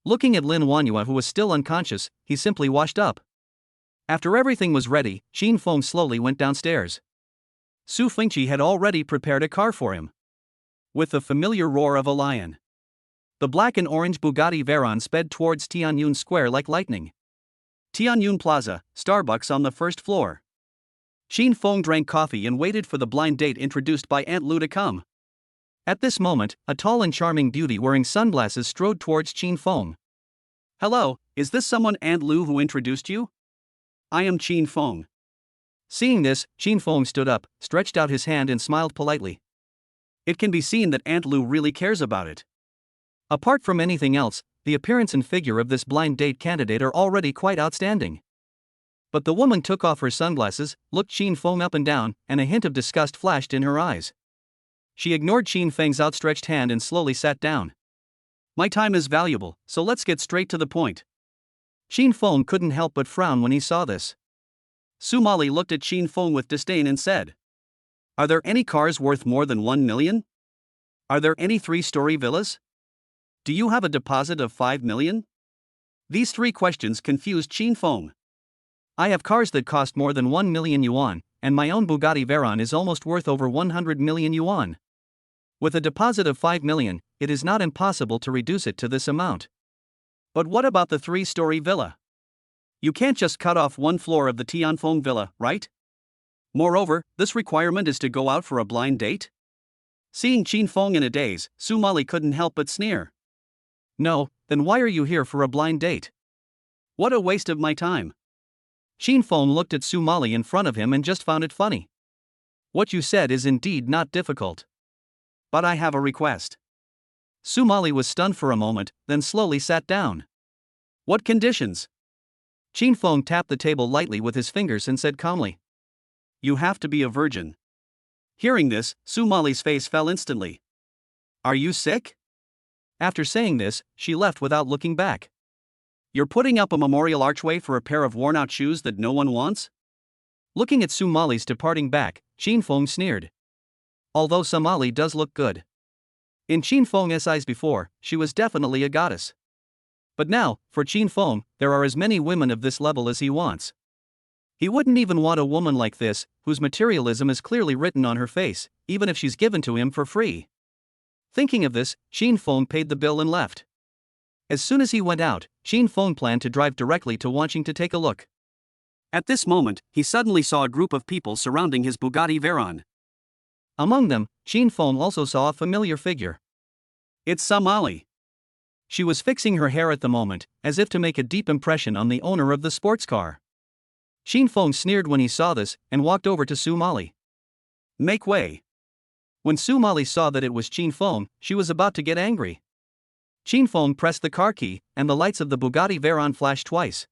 Looking at Lin Wanyue, who was still unconscious, he simply washed up. After everything was ready, Qin Feng slowly went downstairs. Su Fengqi had already prepared a car for him. With the familiar roar of a lion, the black and orange Bugatti Veyron sped towards Tianyun Square like lightning. Tianyun Plaza, Starbucks on the first floor. Qin Feng drank coffee and waited for the blind date introduced by Aunt Lu to come. At this moment, a tall and charming beauty wearing sunglasses strode towards Qin Feng. Hello, is this someone Aunt Lu who introduced you? I am Qin Feng. Seeing this, Qin Feng stood up, stretched out his hand and smiled politely. It can be seen that Aunt Lu really cares about it. Apart from anything else, the appearance and figure of this blind date candidate are already quite outstanding. But the woman took off her sunglasses, looked Qin Feng up and down, and a hint of disgust flashed in her eyes. She ignored Qin Feng's outstretched hand and slowly sat down. My time is valuable, so let's get straight to the point. Qin Feng couldn't help but frown when he saw this. Sumali looked at Qin Feng with disdain and said, Are there any cars worth more than 1 million? Are there any 3-story villas? Do you have a deposit of 5 million? These 3 questions confused Qin Feng. I have cars that cost more than 1 million yuan, and my own Bugatti Veyron is almost worth over 100 million yuan. With a deposit of 5 million, it is not impossible to reduce it to this amount. But what about the 3-story villa? You can't just cut off 1 floor of the Tianfeng villa, right? Moreover, this requirement is to go out for a blind date? Seeing Qin Feng in a daze, Sumali couldn't help but sneer. No, then why are you here for a blind date? What a waste of my time. Qin Feng looked at Sumali in front of him and just found it funny. What you said is indeed not difficult. But I have a request. Sumali was stunned for a moment, then slowly sat down. What conditions? Qin Feng tapped the table lightly with his fingers and said calmly. You have to be a virgin. Hearing this, Sumali's face fell instantly. Are you sick? After saying this, she left without looking back. You're putting up a memorial archway for a pair of worn-out shoes that no one wants? Looking at Sumali's departing back, Qin Feng sneered. Although Sumali does look good. In Qin Feng's eyes before, she was definitely a goddess. But now, for Qin Feng, there are as many women of this level as he wants. He wouldn't even want a woman like this, whose materialism is clearly written on her face, even if she's given to him for free. Thinking of this, Qin Feng paid the bill and left. As soon as he went out, Qin Feng planned to drive directly to Wanqing to take a look. At this moment, he suddenly saw a group of people surrounding his Bugatti Veyron. Among them, Qin Feng also saw a familiar figure. It's Sumali. She was fixing her hair at the moment, as if to make a deep impression on the owner of the sports car. Qin Feng sneered when he saw this, and walked over to Sumali. Make way. When Sumali saw that it was Qin Feng, she was about to get angry. Qin Feng pressed the car key, and the lights of the Bugatti Veyron flashed twice.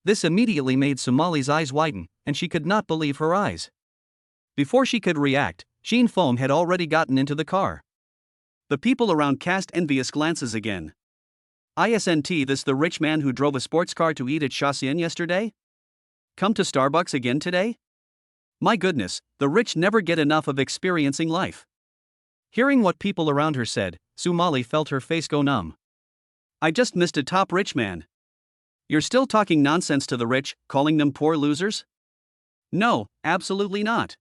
This immediately made Sumali's eyes widen, and she could not believe her eyes. Before she could react, Qin Feng had already gotten into the car. The people around cast envious glances again. Isn't this the rich man who drove a sports car to eat at Shaxian yesterday? Come to Starbucks again today? My goodness, the rich never get enough of experiencing life. Hearing what people around her said, Sumali felt her face go numb. I just missed a top rich man. You're still talking nonsense to the rich, calling them poor losers? No, absolutely not.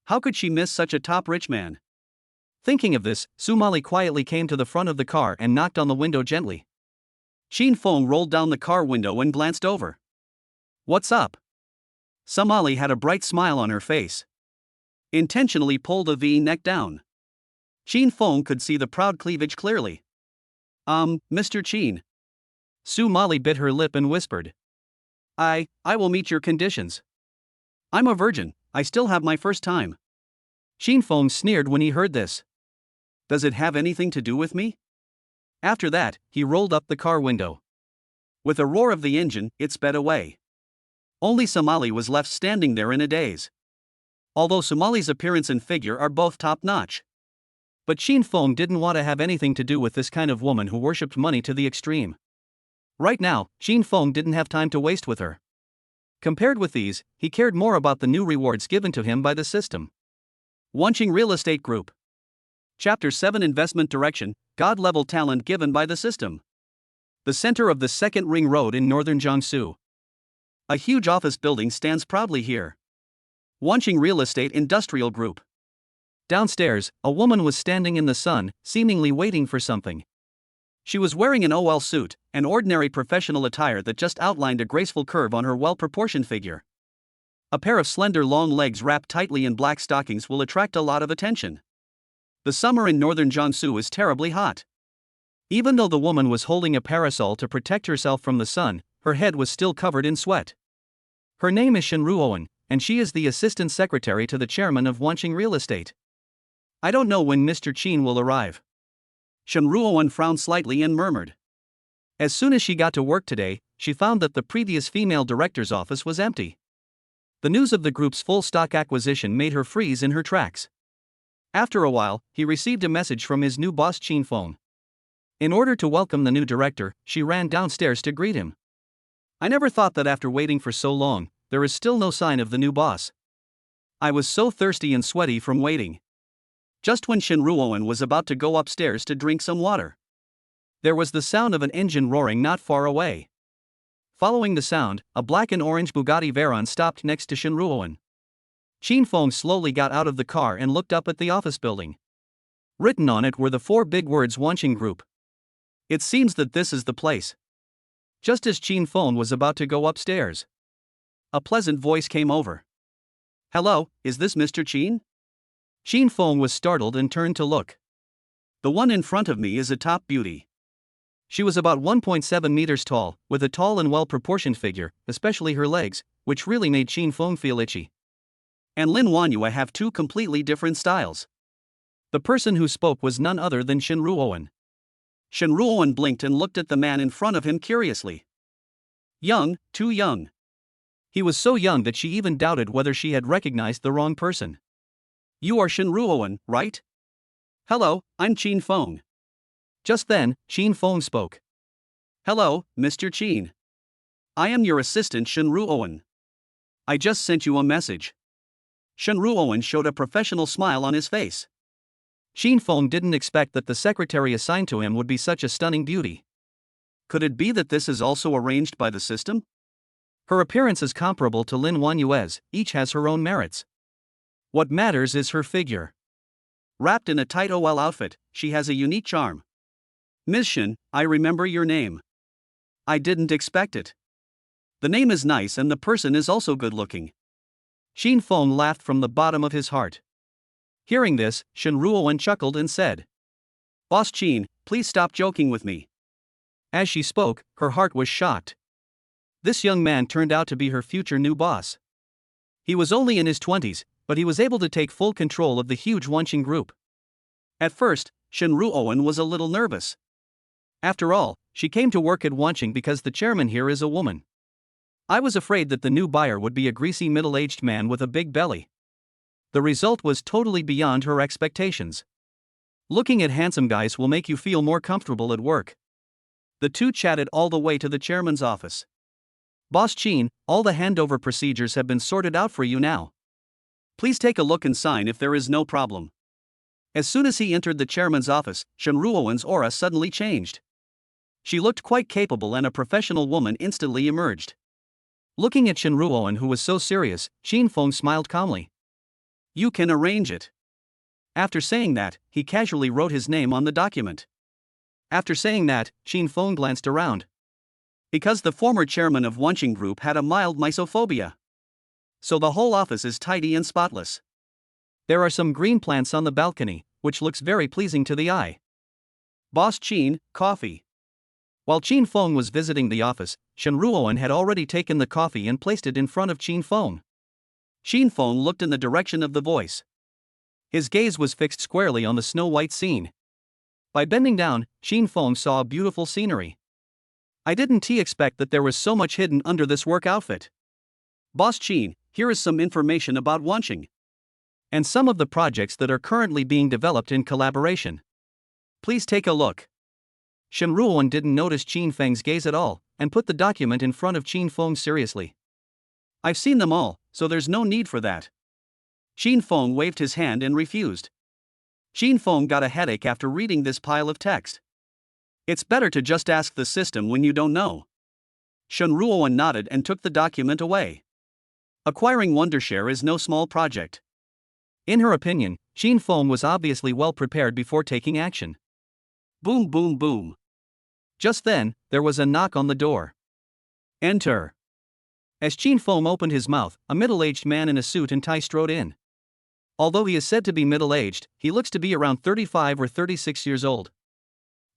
How could she miss such a top rich man? Thinking of this, Sumali quietly came to the front of the car and knocked on the window gently. Qin Feng rolled down the car window and glanced over. What's up? Sumali had a bright smile on her face. Intentionally pulled a V-neck down. Qin Feng could see the proud cleavage clearly. Mr. Qin. Sumali bit her lip and whispered. I will meet your conditions. I'm a virgin, I still have my first time. Qin Feng sneered when he heard this. Does it have anything to do with me? After that, he rolled up the car window. With a roar of the engine, it sped away. Only Sumali was left standing there in a daze. Although Sumali's appearance and figure are both top-notch. But Qin Feng didn't want to have anything to do with this kind of woman who worshipped money to the extreme. Right now, Qin Feng didn't have time to waste with her. Compared with these, he cared more about the new rewards given to him by the system. Wanqing Real Estate Group. Chapter 7 Investment Direction, God-level talent given by the system. The center of the second ring road in northern Jiangsu. A huge office building stands proudly here. Wanqing Real Estate Industrial Group. Downstairs, a woman was standing in the sun, seemingly waiting for something. She was wearing an OL suit, an ordinary professional attire that just outlined a graceful curve on her well-proportioned figure. A pair of slender long legs wrapped tightly in black stockings will attract a lot of attention. The summer in northern Jiangsu is terribly hot. Even though the woman was holding a parasol to protect herself from the sun, her head was still covered in sweat. Her name is Shen Ruowen, and she is the assistant secretary to the chairman of Wanqing Real Estate. I don't know when Mr. Qin will arrive. Shen Ruowen frowned slightly and murmured. As soon as she got to work today, she found that the previous female director's office was empty. The news of the group's full stock acquisition made her freeze in her tracks. After a while, he received a message from his new boss Qin Feng. In order to welcome the new director, she ran downstairs to greet him. I never thought that after waiting for so long, there is still no sign of the new boss. I was so thirsty and sweaty from waiting. Just when Shen Ruowen was about to go upstairs to drink some water, there was the sound of an engine roaring not far away. Following the sound, a black and orange Bugatti Veyron stopped next to Shen Ruowen. Qin Feng slowly got out of the car and looked up at the office building. Written on it were the 4 big words Wanqing Group. It seems that this is the place. Just as Qin Feng was about to go upstairs, a pleasant voice came over. Hello, is this Mr. Qin? Qin Feng was startled and turned to look. The one in front of me is a top beauty. She was about 1.7 meters tall, with a tall and well-proportioned figure, especially her legs, which really made Qin Feng feel itchy. And Lin Wanyue have 2 completely different styles. The person who spoke was none other than Shen Ruowen. Shen Ruowen blinked and looked at the man in front of him curiously. Young, too young. He was so young that she even doubted whether she had recognized the wrong person. You are Shen Ruowen, right? Hello, I'm Qin Feng. Just then, Qin Feng spoke. Hello, Mr. Qin. I am your assistant Shen Ruowen. I just sent you a message. Shen Ruowen showed a professional smile on his face. Qin Feng didn't expect that the secretary assigned to him would be such a stunning beauty. Could it be that this is also arranged by the system? Her appearance is comparable to Lin Wanyue's, each has her own merits. What matters is her figure. Wrapped in a tight OL outfit, she has a unique charm. Ms. Shen, I remember your name. I didn't expect it. The name is nice and the person is also good looking. Qin Feng laughed from the bottom of his heart. Hearing this, Shen Ruowen chuckled and said, Boss Qin, please stop joking with me. As she spoke, her heart was shocked. This young man turned out to be her future new boss. He was only in his 20s, but he was able to take full control of the huge Wanqing group. At first, Shen Ruowen was a little nervous. After all, she came to work at Wanqing because the chairman here is a woman. I was afraid that the new buyer would be a greasy middle-aged man with a big belly. The result was totally beyond her expectations. Looking at handsome guys will make you feel more comfortable at work. The two chatted all the way to the chairman's office. Boss Qin, all the handover procedures have been sorted out for you now. Please take a look and sign if there is no problem. As soon as he entered the chairman's office, Shen Ruowen's aura suddenly changed. She looked quite capable and a professional woman instantly emerged. Looking at Shen Ruowen, who was so serious, Qin Feng smiled calmly. You can arrange it. After saying that, he casually wrote his name on the document. After saying that, Qin Feng glanced around. Because the former chairman of Wanqing Group had a mild misophobia. So the whole office is tidy and spotless. There are some green plants on the balcony, which looks very pleasing to the eye. Boss Qin, coffee. While Qin Feng was visiting the office, Shen Ruowen had already taken the coffee and placed it in front of Qin Feng. Qin Feng looked in the direction of the voice. His gaze was fixed squarely on the snow-white scene. By bending down, Qin Feng saw beautiful scenery. I didn't expect that there was so much hidden under this work outfit. Boss Qin, here is some information about Wanqing. And some of the projects that are currently being developed in collaboration. Please take a look. Shen Ruowen didn't notice Qin Feng's gaze at all, and put the document in front of Qin Feng seriously. I've seen them all, so there's no need for that. Qin Feng waved his hand and refused. Qin Feng got a headache after reading this pile of text. It's better to just ask the system when you don't know. Shen Ruowen nodded and took the document away. Acquiring Wondershare is no small project. In her opinion, Qin Feng was obviously well prepared before taking action. Boom boom boom. Just then, there was a knock on the door. Enter. As Chin Fong opened his mouth, a middle-aged man in a suit and tie strode in. Although he is said to be middle-aged, he looks to be around 35 or 36 years old.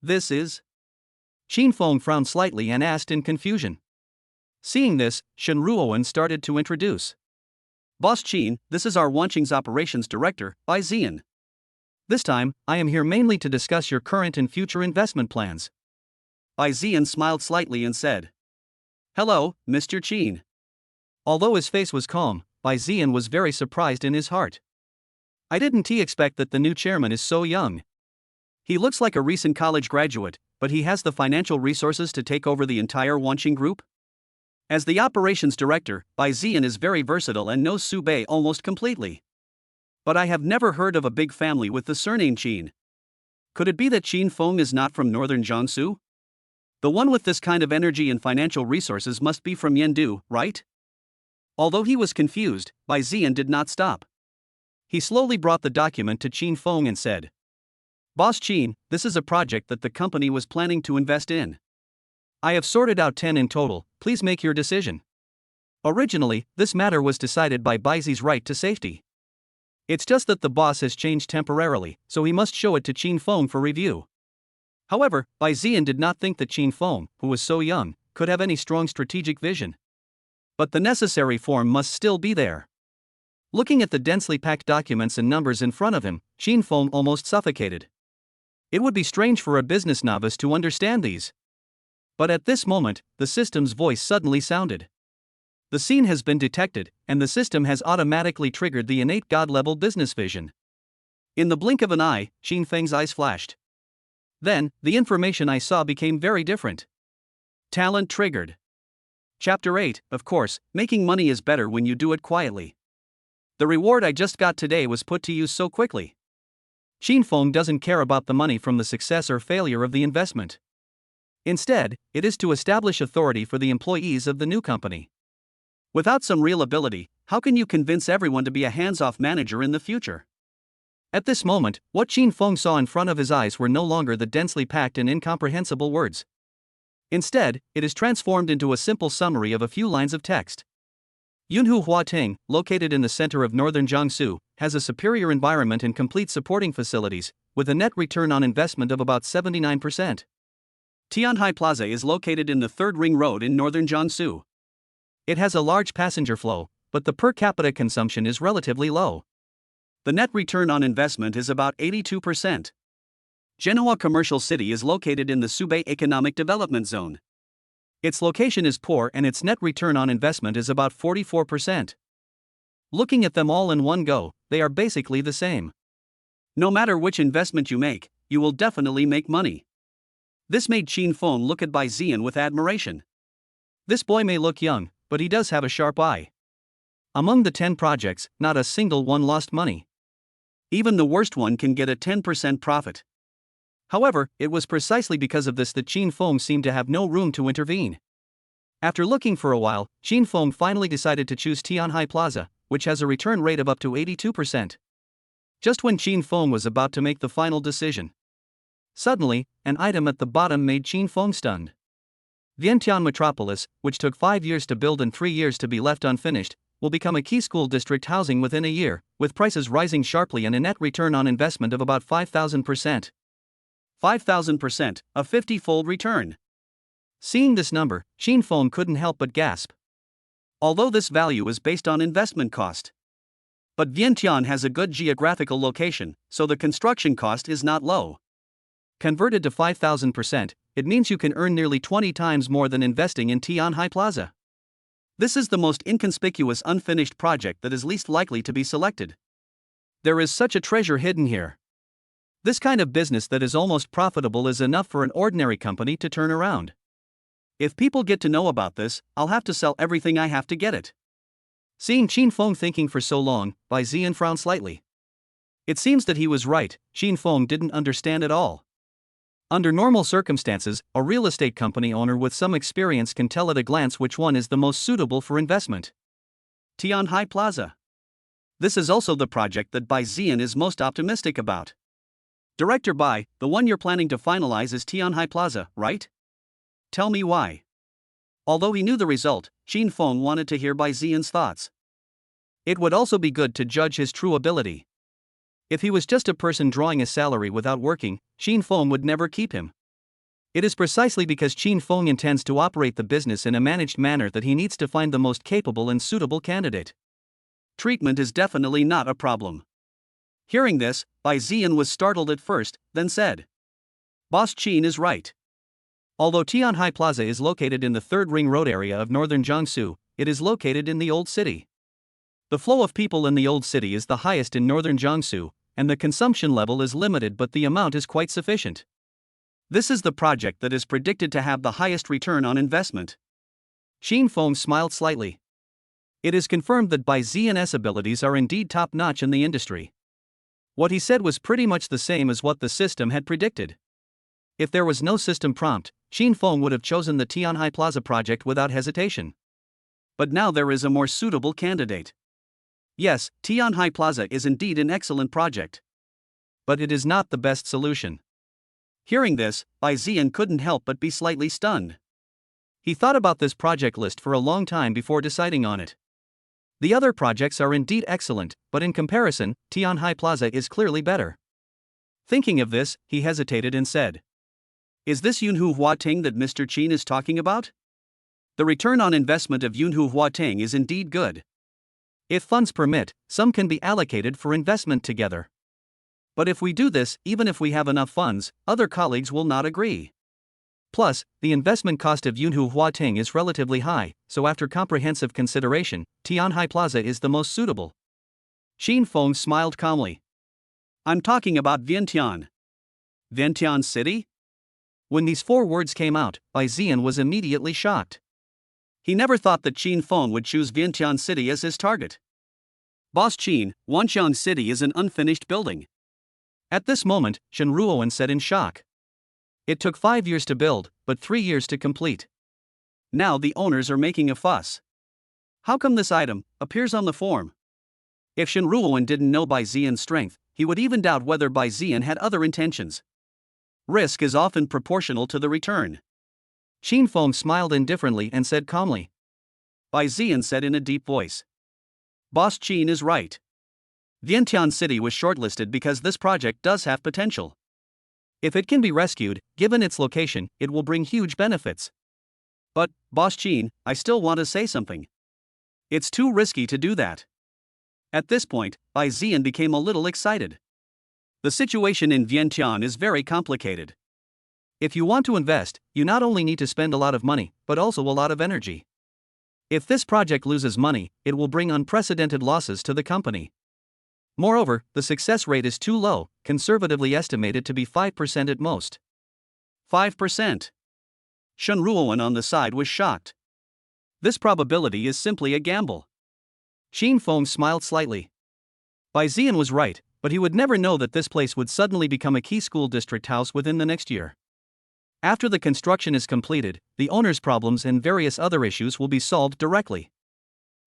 This is? Chin Fong frowned slightly and asked in confusion. Seeing this, Shen Ruowen started to introduce. Boss Chin, this is our Wanqing's operations director, Bai Zian. This time, I am here mainly to discuss your current and future investment plans. Bai Zian smiled slightly and said, Hello, Mr. Chin. Although his face was calm, Bai Zian was very surprised in his heart. I didn't expect that the new chairman is so young. He looks like a recent college graduate, but he has the financial resources to take over the entire Wanqing group? As the operations director, Bai Zian is very versatile and knows Subei almost completely. But I have never heard of a big family with the surname Chin. Could it be that Chin Fong is not from northern Jiangsu? The one with this kind of energy and financial resources must be from Yendu, right? Although he was confused, Bai Zian did not stop. He slowly brought the document to Chin Fong and said, Boss Chin, this is a project that the company was planning to invest in. I have sorted out 10 in total, please make your decision. Originally, this matter was decided by Baizi's right to safety. It's just that the boss has changed temporarily, so he must show it to Chin Fong for review. However, Bai Zian did not think that Chin Fong, who was so young, could have any strong strategic vision. But the necessary form must still be there. Looking at the densely packed documents and numbers in front of him, Chin Fong almost suffocated. It would be strange for a business novice to understand these. But at this moment, the system's voice suddenly sounded. The scene has been detected, and the system has automatically triggered the innate God-level business vision. In the blink of an eye, Chin Feng's eyes flashed. Then, the information I saw became very different. Talent triggered. Chapter 8, of course, making money is better when you do it quietly. The reward I just got today was put to use so quickly. Chin Fong doesn't care about the money from the success or failure of the investment. Instead, it is to establish authority for the employees of the new company. Without some real ability, how can you convince everyone to be a hands-off manager in the future? At this moment, what Chin Fong saw in front of his eyes were no longer the densely packed and incomprehensible words. Instead, it is transformed into a simple summary of a few lines of text. Yunhu Huating, located in the center of northern Jiangsu, has a superior environment and complete supporting facilities, with a net return on investment of about 79%. Tianhai Plaza is located in the 3rd Ring Road in northern Jiangsu. It has a large passenger flow, but the per capita consumption is relatively low. The net return on investment is about 82%. Genoa Commercial City is located in the Subei Economic Development Zone. Its location is poor and its net return on investment is about 44%. Looking at them all in one go, they are basically the same. No matter which investment you make, you will definitely make money. This made Chin Fong look at Bai Zian with admiration. This boy may look young, but he does have a sharp eye. Among the 10 projects, not a single one lost money. Even the worst one can get a 10% profit. However, it was precisely because of this that Chin Fong seemed to have no room to intervene. After looking for a while, Chin Fong finally decided to choose Tianhai Plaza, which has a return rate of up to 82%. Just when Chin Fong was about to make the final decision, suddenly, an item at the bottom made Chin Fong stunned. Vientiane Metropolis, which took 5 years to build and 3 years to be left unfinished, will become a key school district housing within a year, with prices rising sharply and a net return on investment of about 5,000%. 5,000%, a 50-fold return. Seeing this number, Chin Fong couldn't help but gasp. Although this value is based on investment cost. But Vientiane has a good geographical location, so the construction cost is not low. Converted to 5,000%, it means you can earn nearly 20 times more than investing in Tianhai Plaza. This is the most inconspicuous unfinished project that is least likely to be selected. There is such a treasure hidden here. This kind of business that is almost profitable is enough for an ordinary company to turn around. If people get to know about this, I'll have to sell everything I have to get it. Seeing Chin Fong thinking for so long, Bai Zian frowned slightly. It seems that he was right, Chin Fong didn't understand at all. Under normal circumstances, a real estate company owner with some experience can tell at a glance which one is the most suitable for investment. Tianhai Plaza. This is also the project that Bai Zian is most optimistic about. Director Bai, the one you're planning to finalize is Tianhai Plaza, right? Tell me why. Although he knew the result, Qin Feng wanted to hear Bai Ziyan's thoughts. It would also be good to judge his true ability. If he was just a person drawing a salary without working, Qin Feng would never keep him. It is precisely because Qin Feng intends to operate the business in a managed manner that he needs to find the most capable and suitable candidate. Treatment is definitely not a problem. Hearing this, Bai Ziyan was startled at first, then said, Boss Qin is right. Although Tianhai Plaza is located in the Third Ring Road area of northern Jiangsu, it is located in the Old City. The flow of people in the Old City is the highest in northern Jiangsu, and the consumption level is limited, but the amount is quite sufficient. This is the project that is predicted to have the highest return on investment. Qin Feng smiled slightly. It is confirmed that Bai Ziyan's abilities are indeed top-notch in the industry. What he said was pretty much the same as what the system had predicted. If there was no system prompt, Qin Feng would have chosen the Tianhai Plaza project without hesitation. But now there is a more suitable candidate. Yes, Tianhai Plaza is indeed an excellent project. But it is not the best solution. Hearing this, Bai Ziyan couldn't help but be slightly stunned. He thought about this project list for a long time before deciding on it. The other projects are indeed excellent, but in comparison, Tianhai Plaza is clearly better. Thinking of this, he hesitated and said, Is this Yunhu Huating that Mr. Qin is talking about? The return on investment of Yunhu Huating is indeed good. If funds permit, some can be allocated for investment together. But if we do this, even if we have enough funds, other colleagues will not agree. Plus, the investment cost of Yunhu Huating is relatively high, so after comprehensive consideration, Tianhai Plaza is the most suitable. Qin Feng smiled calmly. I'm talking about Vientiane. Vientiane City? When these four words came out, Bai Ziyan was immediately shocked. He never thought that Qin Feng would choose Vientiane City as his target. Boss Qin, Wanxian City is an unfinished building. At this moment, Shen Ruoan said in shock. It took 5 years to build, but 3 years to complete. Now the owners are making a fuss. How come this item appears on the form? If Shen Ruoan didn't know Bai Ziyan's strength, he would even doubt whether Bai Ziyan had other intentions. Risk is often proportional to the return. Qin Feng smiled indifferently and said calmly. Bai Ziyan said in a deep voice. Boss Qin is right. Vientiane City was shortlisted because this project does have potential. If it can be rescued, given its location, it will bring huge benefits. But, Boss Qin, I still want to say something. It's too risky to do that. At this point, Bai Ziyan became a little excited. The situation in Vientiane is very complicated. If you want to invest, you not only need to spend a lot of money, but also a lot of energy. If this project loses money, it will bring unprecedented losses to the company. Moreover, the success rate is too low, conservatively estimated to be 5% at most. 5%. Shen Ruoan on the side was shocked. This probability is simply a gamble. Qin Feng smiled slightly. Bai Ziyan was right, but he would never know that this place would suddenly become a key school district house within the next year. After the construction is completed, the owner's problems and various other issues will be solved directly.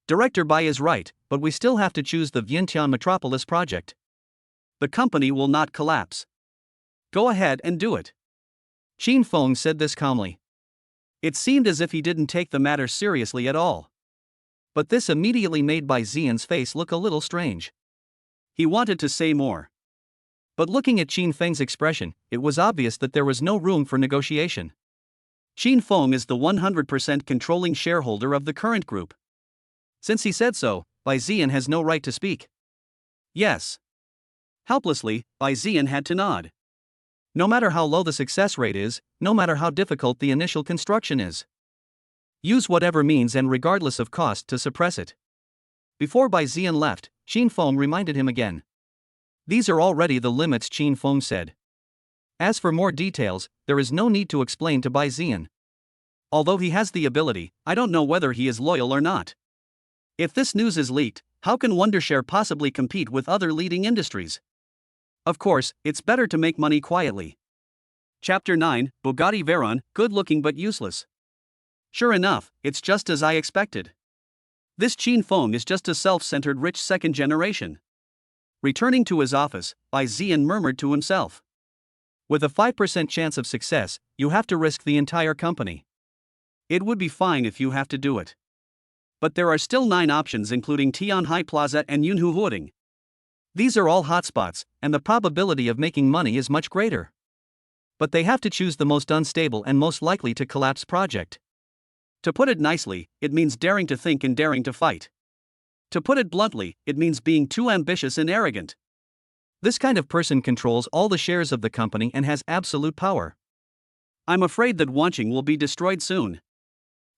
Director Bai is right, but we still have to choose the Vientiane Metropolis project. The company will not collapse. Go ahead and do it. Qin Feng said this calmly. It seemed as if he didn't take the matter seriously at all. But this immediately made Bai Ziyan's face look a little strange. He wanted to say more. But looking at Qin Feng's expression, it was obvious that there was no room for negotiation. Qin Feng is the 100% controlling shareholder of the current group. Since he said so, Bai Ziyan has no right to speak. Yes. Helplessly, Bai Ziyan had to nod. No matter how low the success rate is, no matter how difficult the initial construction is, use whatever means and regardless of cost to suppress it. Before Bai Ziyan left, Qin Feng reminded him again. These are already the limits, Qin Feng said. As for more details, there is no need to explain to Bai Ziyan. Although he has the ability, I don't know whether he is loyal or not. If this news is leaked, how can Wondershare possibly compete with other leading industries? Of course, it's better to make money quietly. Chapter 9, Bugatti Veyron, good looking but useless. Sure enough, it's just as I expected. This Qin Feng is just a self-centered rich second generation. Returning to his office, Bai Ziyan murmured to himself. With a 5% chance of success, you have to risk the entire company. It would be fine if you have to do it. But there are still 9 options including Tianhai Plaza and Yunhu. These are all hotspots, and the probability of making money is much greater. But they have to choose the most unstable and most likely to collapse project. To put it nicely, it means daring to think and daring to fight. To put it bluntly, it means being too ambitious and arrogant. This kind of person controls all the shares of the company and has absolute power. I'm afraid that Wanqing will be destroyed soon.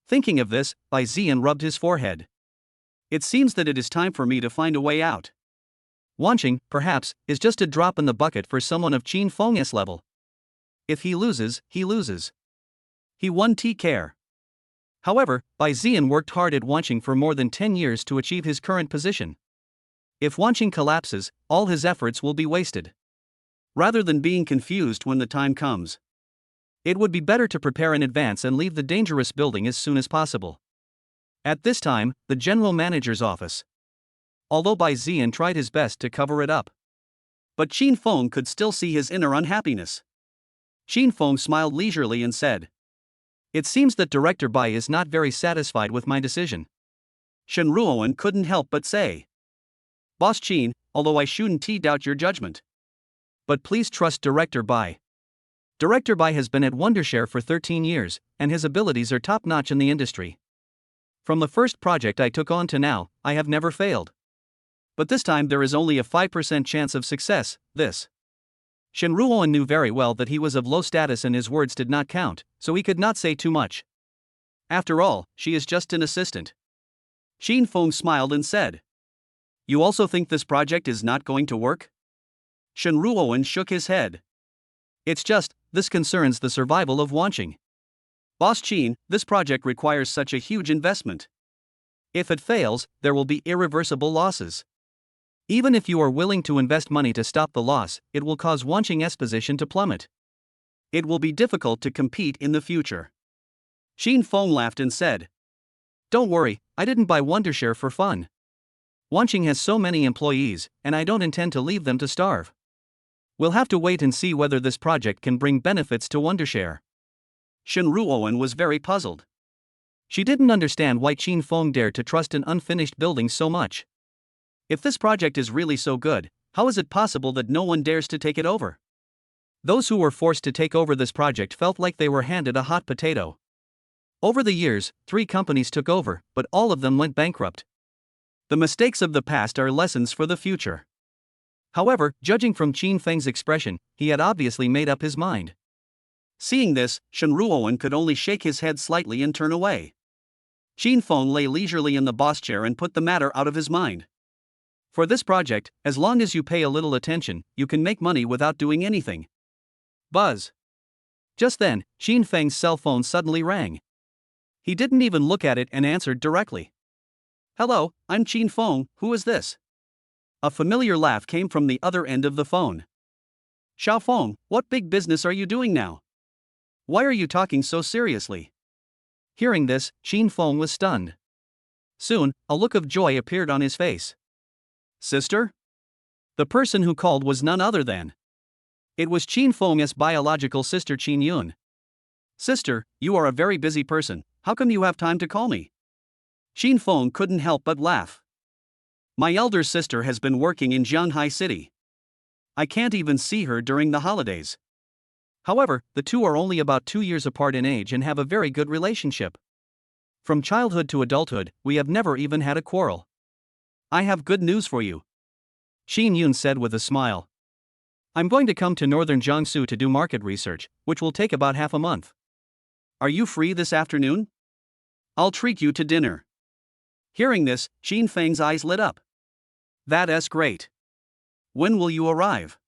Thinking of this, Bai Ziyan rubbed his forehead. It seems that it is time for me to find a way out. Wanqing, perhaps, is just a drop in the bucket for someone of Qin Feng's level. If he loses, he loses. He won care. However, Bai Ziyan worked hard at Wanqing for more than 10 years to achieve his current position. If Wanqing collapses, all his efforts will be wasted. Rather than being confused when the time comes, it would be better to prepare in advance and leave the dangerous building as soon as possible. At this time, the general manager's office. Although Bai Ziyan tried his best to cover it up, but Qin Feng could still see his inner unhappiness. Qin Feng smiled leisurely and said, "It seems that Director Bai is not very satisfied with my decision." Shen Ruoan couldn't help but say, "Boss Qin, although I shouldn't doubt your judgment, but please trust Director Bai. Director Bai has been at Wondershare for 13 years, and his abilities are top-notch in the industry. From the first project I took on to now, I have never failed. But this time there is only a 5% chance of success, this." Shen Ruoan knew very well that he was of low status and his words did not count, so he could not say too much. After all, she is just an assistant. Qin Feng smiled and said, "You also think this project is not going to work?" Shen Ruoan shook his head. "It's just, this concerns the survival of Wanqing. Boss Qin, this project requires such a huge investment. If it fails, there will be irreversible losses. Even if you are willing to invest money to stop the loss, it will cause Wanqing's position to plummet. It will be difficult to compete in the future." Qin Feng laughed and said, "Don't worry, I didn't buy Wondershare for fun. Wanqing has so many employees, and I don't intend to leave them to starve. We'll have to wait and see whether this project can bring benefits to Wondershare." Shen Ruoan was very puzzled. She didn't understand why Qin Feng dared to trust an unfinished building so much. If this project is really so good, how is it possible that no one dares to take it over? Those who were forced to take over this project felt like they were handed a hot potato. Over the years, 3 companies took over, but all of them went bankrupt. The mistakes of the past are lessons for the future. However, judging from Qin Feng's expression, he had obviously made up his mind. Seeing this, Shen Ruoan could only shake his head slightly and turn away. Qin Feng lay leisurely in the boss chair and put the matter out of his mind. For this project, as long as you pay a little attention, you can make money without doing anything. Buzz. Just then, Qin Feng's cell phone suddenly rang. He didn't even look at it and answered directly. "Hello, I'm Qin Feng, who is this?" A familiar laugh came from the other end of the phone. "Xiao Feng, what big business are you doing now? Why are you talking so seriously?" Hearing this, Qin Feng was stunned. Soon, a look of joy appeared on his face. "Sister?" The person who called was none other than. It was Qin Feng's biological sister Qin Yun. "Sister, you are a very busy person, how come you have time to call me?" Qin Feng couldn't help but laugh. "My elder sister has been working in Jianghai City. I can't even see her during the holidays. However, the two are only about 2 years apart in age and have a very good relationship. From childhood to adulthood, we have never even had a quarrel. I have good news for you," Qin Yun said with a smile. "I'm going to come to northern Jiangsu to do market research, which will take about half a month. Are you free this afternoon? I'll treat you to dinner." Hearing this, Qin Feng's eyes lit up. "That's great. When will you arrive?"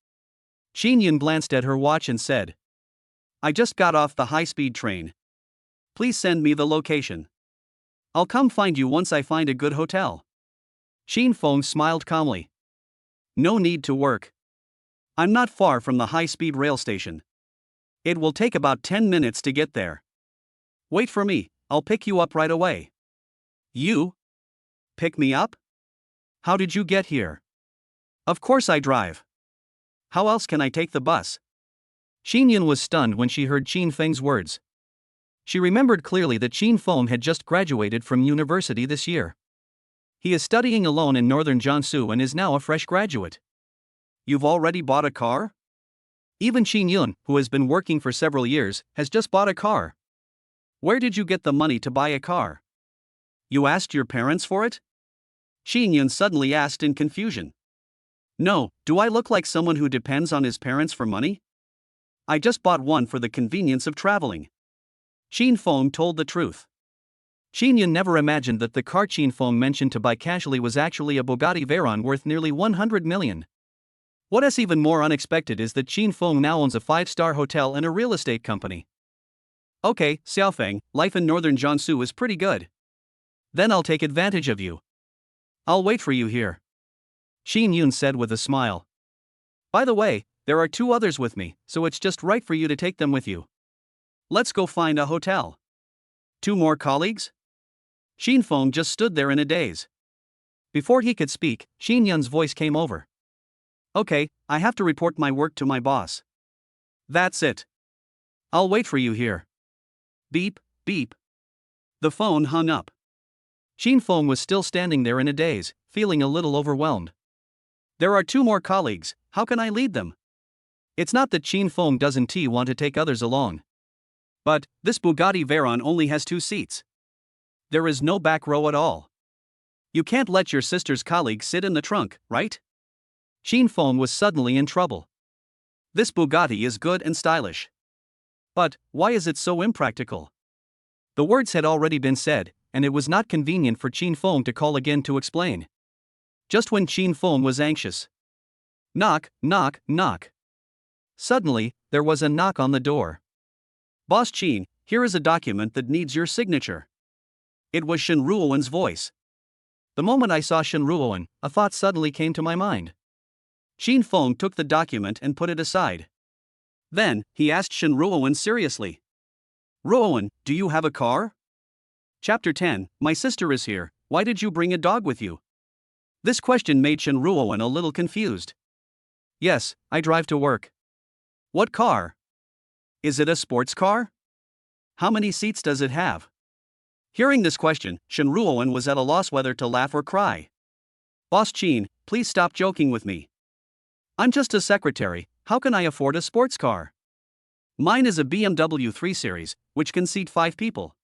Qin Yun glanced at her watch and said, "I just got off the high-speed train. Please send me the location. I'll come find you once I find a good hotel." Qin Feng smiled calmly. "No need to work. I'm not far from the high-speed rail station. It will take about 10 minutes to get there. Wait for me, I'll pick you up right away." "You? Pick me up? How did you get here?" "Of course I drive. How else can I take the bus?" Qin Yun was stunned when she heard Qin Feng's words. She remembered clearly that Chin Fong had just graduated from university this year. He is studying alone in northern Jiangsu and is now a fresh graduate. You've already bought a car? Even Qin Yun, who has been working for several years, has just bought a car. Where did you get the money to buy a car? You asked your parents for it? Qin Yun suddenly asked in confusion. No, do I look like someone who depends on his parents for money? I just bought one for the convenience of traveling. Qin Fong told the truth. Qin Yun never imagined that the car Qin Fong mentioned to buy casually was actually a Bugatti Veyron worth nearly 100 million. What is even more unexpected is that Qin Fong now owns a 5-star hotel and a real estate company. Okay, Xiaofeng, life in northern Jiangsu is pretty good. Then I'll take advantage of you. I'll wait for you here. Qin Yun said with a smile. By the way, there are 2 others with me, so it's just right for you to take them with you. Let's go find a hotel. 2 more colleagues? Qin Fong just stood there in a daze. Before he could speak, Qin Yun's voice came over. Okay, I have to report my work to my boss. That's it. I'll wait for you here. Beep, beep. The phone hung up. Qin Fong was still standing there in a daze, feeling a little overwhelmed. There are 2 more colleagues, how can I lead them? It's not that Qin Fong doesn't want to take others along. But, this Bugatti Veyron only has 2 seats. There is no back row at all. You can't let your sister's colleague sit in the trunk, right? Qin Fong was suddenly in trouble. This Bugatti is good and stylish. But, why is it so impractical? The words had already been said, and it was not convenient for Qin Fong to call again to explain. Just when Qin Fong was anxious. Knock, knock, knock. Suddenly, there was a knock on the door. Boss Qin, here is a document that needs your signature. It was Shen Ruowen's voice. The moment I saw Shen Ruowen, a thought suddenly came to my mind. Qin Fong took the document and put it aside. Then, he asked Shen Ruowen seriously. Ruowen, do you have a car? Chapter 10, My sister is here, why did you bring a dog with you? This question made Shen Ruowen a little confused. Yes, I drive to work. What car? Is it a sports car? How many seats does it have? Hearing this question, Shen Ruowen was at a loss whether to laugh or cry. Boss Qin, please stop joking with me. I'm just a secretary, how can I afford a sports car? Mine is a BMW 3 Series, which can seat 5 people.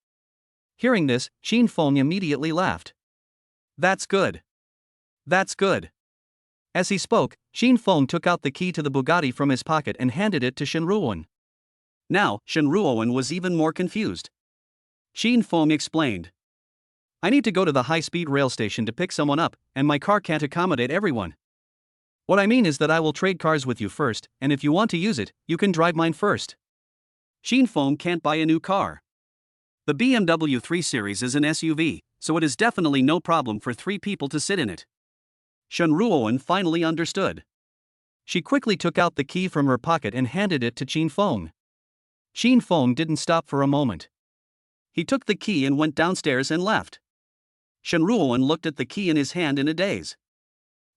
Hearing this, Qin Fong immediately laughed. That's good. That's good. As he spoke, Qin Fong took out the key to the Bugatti from his pocket and handed it to Shen Ruowen. Now, Shen Ruowen was even more confused. Qin Fong explained. I need to go to the high-speed rail station to pick someone up, and my car can't accommodate everyone. What I mean is that I will trade cars with you first, and if you want to use it, you can drive mine first. Qin Fong can't buy a new car. The BMW 3 Series is an SUV, so it is definitely no problem for 3 people to sit in it. Shen Ruowen finally understood. She quickly took out the key from her pocket and handed it to Qin Fong. Qin Fong didn't stop for a moment. He took the key and went downstairs and left. Shen Ruowen looked at the key in his hand in a daze.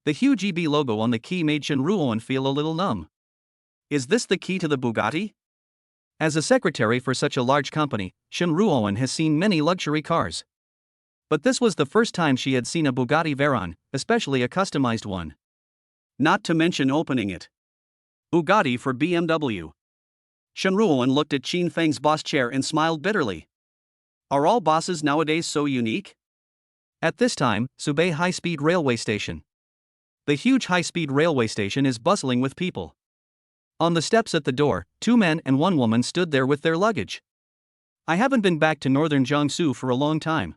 The huge EB logo on the key made Shen Ruowen feel a little numb. Is this the key to the Bugatti? As a secretary for such a large company, Shen Ruowen has seen many luxury cars. But this was the first time she had seen a Bugatti Veyron, especially a customized one. Not to mention opening it. Bugatti for BMW. Shen Ruowen looked at Qin Feng's boss chair and smiled bitterly. Are all bosses nowadays so unique? At this time, Subei High-Speed Railway Station. The huge high-speed railway station is bustling with people. On the steps at the door, 2 men and 1 woman stood there with their luggage. I haven't been back to northern Jiangsu for a long time.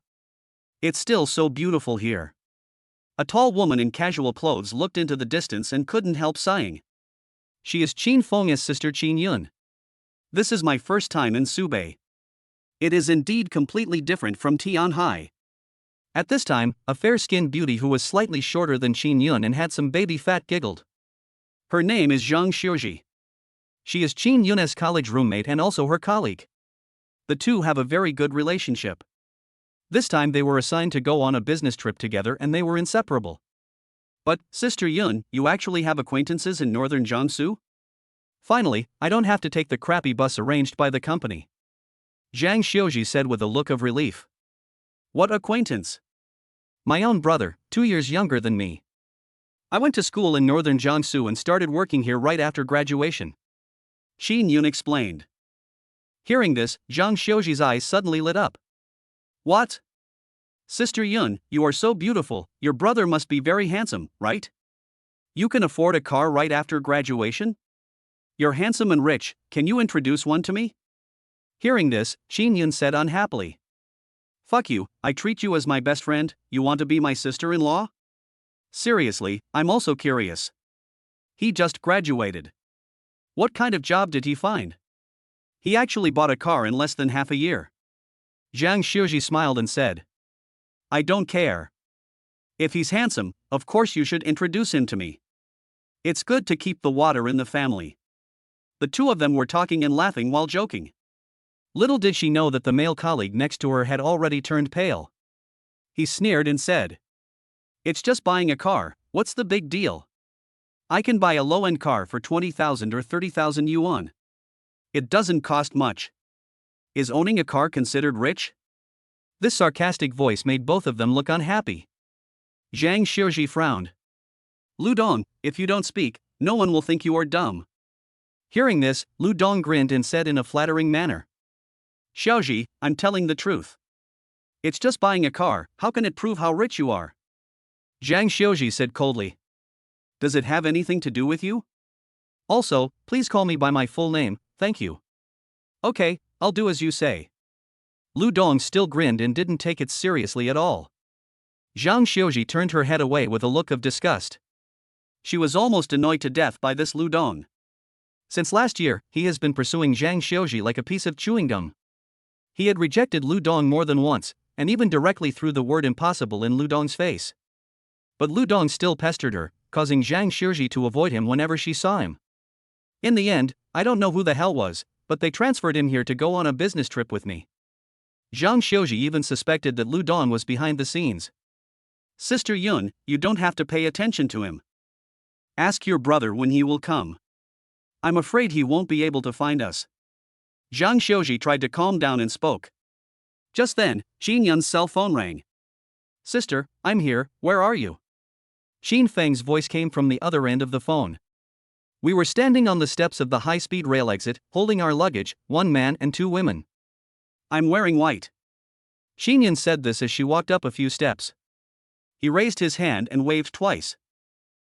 It's still so beautiful here. A tall woman in casual clothes looked into the distance and couldn't help sighing. She is Qin Feng's sister Qin Yun. This is my first time in Subei. It is indeed completely different from Tianhai. At this time, a fair-skinned beauty who was slightly shorter than Qin Yun and had some baby fat giggled. Her name is Zhang Xiuji. She is Qin Yun's college roommate and also her colleague. The two have a very good relationship. This time they were assigned to go on a business trip together and they were inseparable. But, Sister Yun, you actually have acquaintances in northern Jiangsu? Finally, I don't have to take the crappy bus arranged by the company. Zhang Xiuji said with a look of relief. What acquaintance? My own brother, 2 years younger than me. I went to school in northern Jiangsu and started working here right after graduation. Xin Yun explained. Hearing this, Zhang Xiuji's eyes suddenly lit up. What? Sister Yun, you are so beautiful, your brother must be very handsome, right? You can afford a car right after graduation? You're handsome and rich, can you introduce one to me? Hearing this, Xin Yun said unhappily. Fuck you, I treat you as my best friend, you want to be my sister-in-law? Seriously, I'm also curious. He just graduated. What kind of job did he find? He actually bought a car in less than half a year. Zhang Xiuji smiled and said. I don't care. If he's handsome, of course you should introduce him to me. It's good to keep the water in the family. The two of them were talking and laughing while joking. Little did she know that the male colleague next to her had already turned pale. He sneered and said, It's just buying a car, what's the big deal? I can buy a low-end car for 20,000 or 30,000 yuan. It doesn't cost much. Is owning a car considered rich? This sarcastic voice made both of them look unhappy. Zhang Xiuji frowned. Lu Dong, if you don't speak, no one will think you are dumb. Hearing this, Lu Dong grinned and said in a flattering manner. Xiaoji, I'm telling the truth. It's just buying a car, how can it prove how rich you are? Zhang Xiuji said coldly. Does it have anything to do with you? Also, please call me by my full name, thank you. Okay, I'll do as you say. Lu Dong still grinned and didn't take it seriously at all. Zhang Xiuji turned her head away with a look of disgust. She was almost annoyed to death by this Lu Dong. Since last year, he has been pursuing Zhang Xiuji like a piece of chewing gum. He had rejected Lu Dong more than once, and even directly threw the word impossible in Lu Dong's face. But Lu Dong still pestered her, causing Zhang Xiuji to avoid him whenever she saw him. In the end, I don't know who the hell was, but they transferred him here to go on a business trip with me. Zhang Xiuji even suspected that Lu Dong was behind the scenes. Sister Yun, you don't have to pay attention to him. Ask your brother when he will come. I'm afraid he won't be able to find us. Zhang Xiuji tried to calm down and spoke. Just then, Xin Yun's cell phone rang. Sister, I'm here, where are you? Xin Feng's voice came from the other end of the phone. We were standing on the steps of the high-speed rail exit, holding our luggage, 1 man and 2 women. I'm wearing white. Xin Yun said this as she walked up a few steps. He raised his hand and waved twice.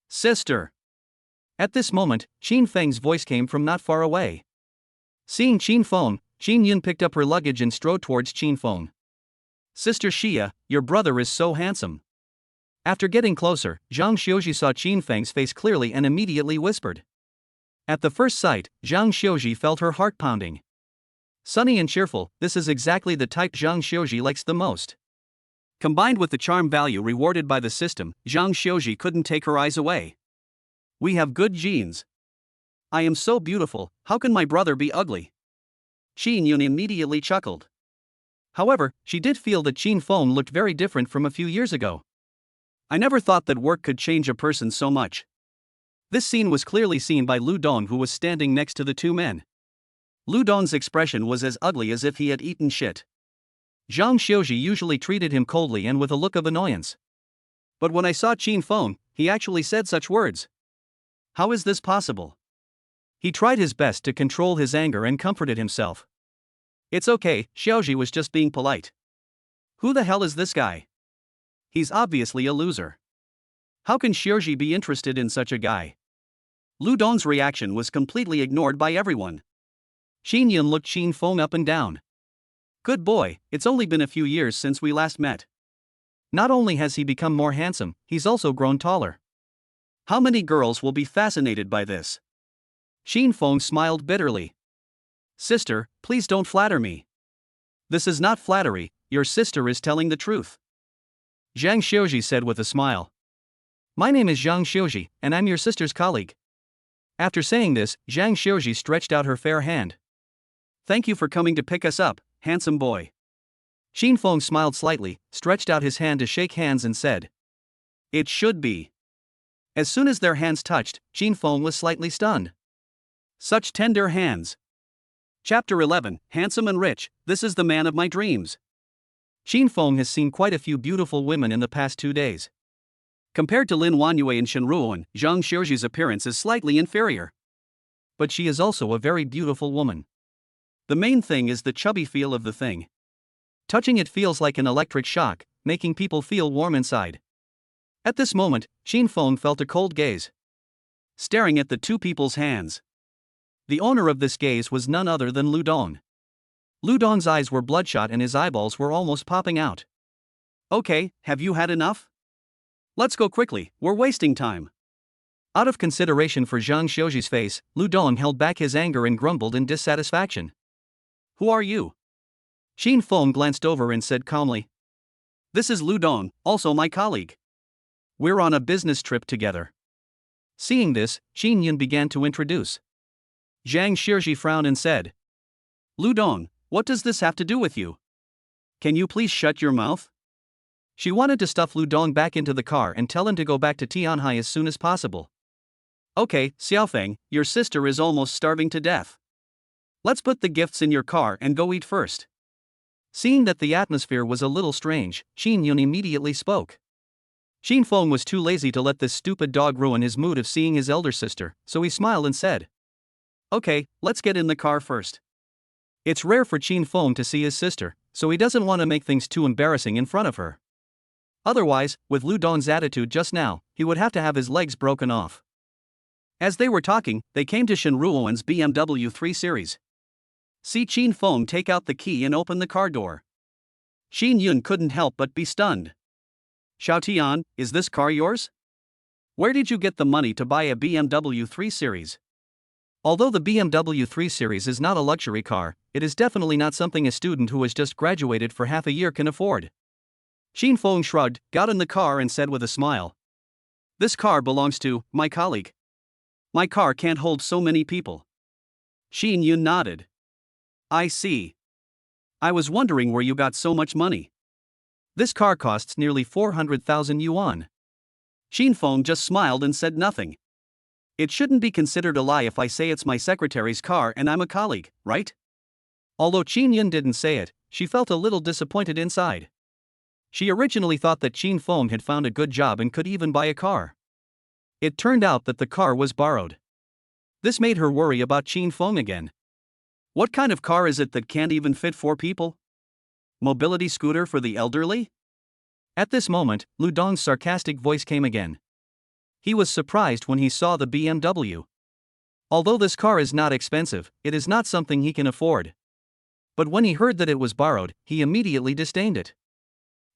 Sister. At this moment, Xin Feng's voice came from not far away. Seeing Xin Feng, Xin Yun picked up her luggage and strode towards Xin Feng. Sister Xia, your brother is so handsome. After getting closer, Zhang Xiuji saw Xin Feng's face clearly and immediately whispered. At the first sight, Zhang Xiuji felt her heart pounding. Sunny and cheerful, this is exactly the type Zhang Xiuji likes the most. Combined with the charm value rewarded by the system, Zhang Xiuji couldn't take her eyes away. We have good genes. I am so beautiful, how can my brother be ugly? Xin Yun immediately chuckled. However, she did feel that Xin Feng looked very different from a few years ago. I never thought that work could change a person so much. This scene was clearly seen by Lu Dong, who was standing next to the 2 men. Lu Dong's expression was as ugly as if he had eaten shit. Zhang Xiuji usually treated him coldly and with a look of annoyance. But when I saw Xin Feng, he actually said such words. How is this possible? He tried his best to control his anger and comforted himself. It's okay, Xiaoji was just being polite. Who the hell is this guy? He's obviously a loser. How can Xiaoji be interested in such a guy? Lu Dong's reaction was completely ignored by everyone. Xin Yun looked Xin Feng up and down. Good boy, it's only been a few years since we last met. Not only has he become more handsome, he's also grown taller. How many girls will be fascinated by this? Xin Feng smiled bitterly. Sister, please don't flatter me. This is not flattery, your sister is telling the truth. Zhang Xiuji said with a smile. My name is Zhang Xiuji, and I'm your sister's colleague. After saying this, Zhang Xiuji stretched out her fair hand. Thank you for coming to pick us up, handsome boy. Xin Feng smiled slightly, stretched out his hand to shake hands and said. It should be. As soon as their hands touched, Xin Feng was slightly stunned. Such tender hands. Chapter 11, Handsome and Rich, this is the man of my dreams. Qin Feng has seen quite a few beautiful women in the past 2 days. Compared to Lin Wanyue and Shen Ruoan, Zhang Xiuji's appearance is slightly inferior. But she is also a very beautiful woman. The main thing is the chubby feel of the thing. Touching it feels like an electric shock, making people feel warm inside. At this moment, Qin Feng felt a cold gaze staring at the two people's hands. The owner of this gaze was none other than Lu Dong. Lu Dong's eyes were bloodshot and his eyeballs were almost popping out. Okay, have you had enough? Let's go quickly, we're wasting time. Out of consideration for Zhang Xiuji's face, Lu Dong held back his anger and grumbled in dissatisfaction. Who are you? Qin Feng glanced over and said calmly. This is Lu Dong, also my colleague. We're on a business trip together. Seeing this, Qin Yun began to introduce. Zhang Xiuji frowned and said, Lu Dong, what does this have to do with you? Can you please shut your mouth? She wanted to stuff Lu Dong back into the car and tell him to go back to Tianhai as soon as possible. Okay, Xiaofeng, your sister is almost starving to death. Let's put the gifts in your car and go eat first. Seeing that the atmosphere was a little strange, Qin Yun immediately spoke. Qin Feng was too lazy to let this stupid dog ruin his mood of seeing his elder sister, so he smiled and said, Okay, let's get in the car first. It's rare for Qin Feng to see his sister, so he doesn't want to make things too embarrassing in front of her. Otherwise, with Lu Dong's attitude just now, he would have to have his legs broken off. As they were talking, they came to Shen Ruoan's BMW 3 Series. See Qin Feng take out the key and open the car door. Qin Yun couldn't help but be stunned. Xiao Tian, is this car yours? Where did you get the money to buy a BMW 3 Series? Although the BMW 3 Series is not a luxury car, it is definitely not something a student who has just graduated for half a year can afford. Qin Feng shrugged, got in the car and said with a smile. This car belongs to my colleague. My car can't hold so many people. Qin Yun nodded. I see. I was wondering where you got so much money. This car costs nearly 400,000 yuan. Qin Feng just smiled and said nothing. It shouldn't be considered a lie if I say it's my secretary's car and I'm a colleague, right? Although Qin Yun didn't say it, she felt a little disappointed inside. She originally thought that Qin Feng had found a good job and could even buy a car. It turned out that the car was borrowed. This made her worry about Qin Feng again. What kind of car is it that can't even fit 4 people? Mobility scooter for the elderly? At this moment, Lu Dong's sarcastic voice came again. He was surprised when he saw the BMW. Although this car is not expensive, it is not something he can afford. But when he heard that it was borrowed, he immediately disdained it.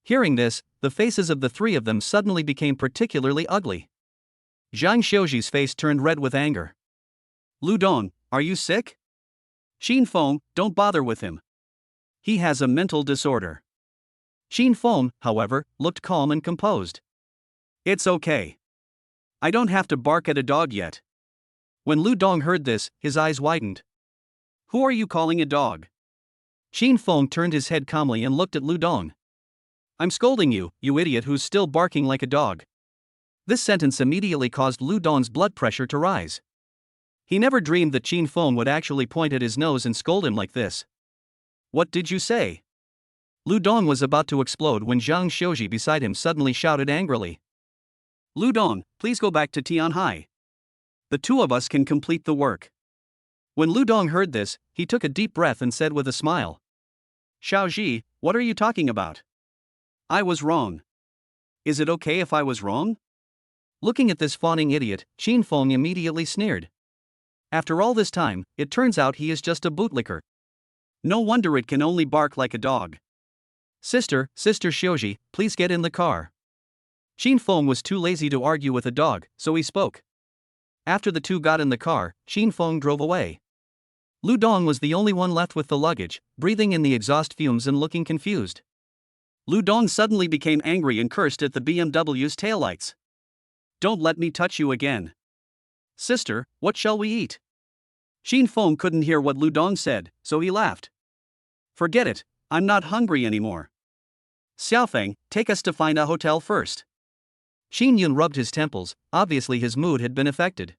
Hearing this, the faces of the three of them suddenly became particularly ugly. Zhang Xiuji's face turned red with anger. Lu Dong, are you sick? Qin Feng, don't bother with him. He has a mental disorder. Qin Feng, however, looked calm and composed. It's okay. I don't have to bark at a dog yet. When Lu Dong heard this, his eyes widened. Who are you calling a dog? Qin Feng turned his head calmly and looked at Lu Dong. I'm scolding you, you idiot who's still barking like a dog. This sentence immediately caused Lu Dong's blood pressure to rise. He never dreamed that Qin Feng would actually point at his nose and scold him like this. What did you say? Lu Dong was about to explode when Zhang Xiuji beside him suddenly shouted angrily. Lu Dong, please go back to Tianhai. The two of us can complete the work. When Lu Dong heard this, he took a deep breath and said with a smile. Xiaoji, what are you talking about? I was wrong. Is it okay if I was wrong? Looking at this fawning idiot, Qin Feng immediately sneered. After all this time, it turns out he is just a bootlicker. No wonder it can only bark like a dog. Sister Xiuji, please get in the car. Qin Feng was too lazy to argue with a dog, so he spoke. After the two got in the car, Qin Feng drove away. Lu Dong was the only one left with the luggage, breathing in the exhaust fumes and looking confused. Lu Dong suddenly became angry and cursed at the BMW's taillights. Don't let me touch you again. Sister, what shall we eat? Qin Feng couldn't hear what Lu Dong said, so he laughed. Forget it, I'm not hungry anymore. Xiaofeng, take us to find a hotel first. Qin Yun rubbed his temples, obviously his mood had been affected.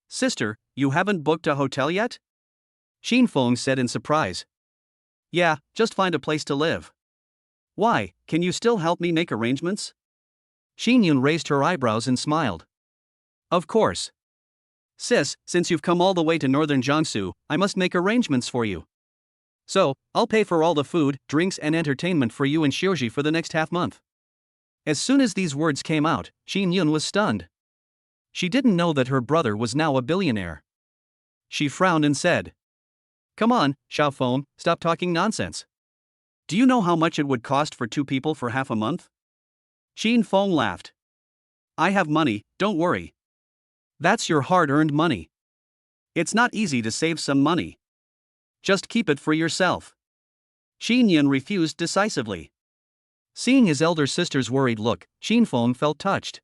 Sister, you haven't booked a hotel yet? Xin Feng said in surprise. Yeah, just find a place to live. Why, can you still help me make arrangements? Xin Yun raised her eyebrows and smiled. Of course. Sis, since you've come all the way to northern Jiangsu, I must make arrangements for you. So, I'll pay for all the food, drinks and entertainment for you and Xiuji for the next half-month. As soon as these words came out, Xin Yun was stunned. She didn't know that her brother was now a billionaire. She frowned and said, Come on, Xiaofeng, stop talking nonsense. Do you know how much it would cost for 2 people for half a month? Xin Feng laughed. I have money, don't worry. That's your hard-earned money. It's not easy to save some money. Just keep it for yourself. Xin Yun refused decisively. Seeing his elder sister's worried look, Xin Feng felt touched.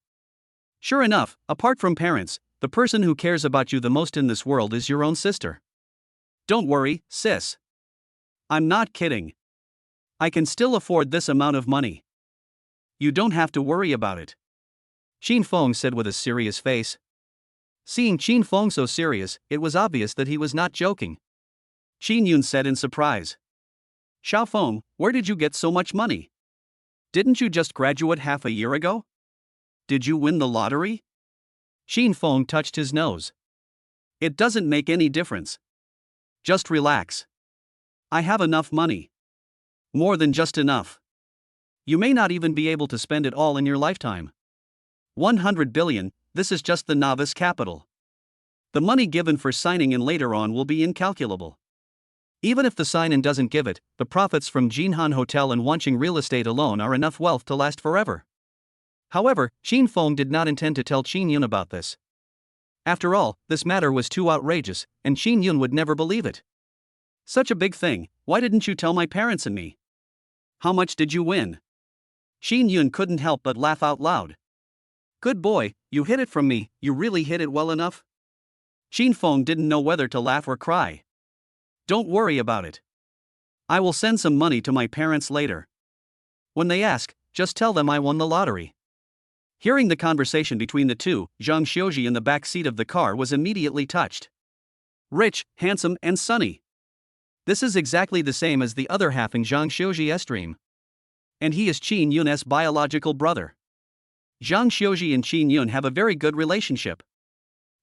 Sure enough, apart from parents, the person who cares about you the most in this world is your own sister. Don't worry, sis. I'm not kidding. I can still afford this amount of money. You don't have to worry about it. Xin Feng said with a serious face. Seeing Xin Feng so serious, it was obvious that he was not joking. Xin Yun said in surprise. Xiaofeng, where did you get so much money? Didn't you just graduate half a year ago? Did you win the lottery? Xin Feng touched his nose. It doesn't make any difference. Just relax. I have enough money. More than just enough. You may not even be able to spend it all in your lifetime. 100 billion, this is just the novice capital. The money given for signing in later on will be incalculable. Even if the sign-in doesn't give it, the profits from Jinhan Hotel and Wanqing real estate alone are enough wealth to last forever. However, Xin Feng did not intend to tell Xin Yun about this. After all, this matter was too outrageous, and Xin Yun would never believe it. Such a big thing, why didn't you tell my parents and me? How much did you win? Xin Yun couldn't help but laugh out loud. Good boy, you hid it from me, you really hid it well enough? Xin Feng didn't know whether to laugh or cry. Don't worry about it. I will send some money to my parents later. When they ask, just tell them I won the lottery. Hearing the conversation between the two, Zhang Xiuji in the back seat of the car was immediately touched. Rich, handsome and sunny. This is exactly the same as the other half in Zhang Xiuji's dream. And he is Qin Yun's biological brother. Zhang Xiuji and Qin Yun have a very good relationship.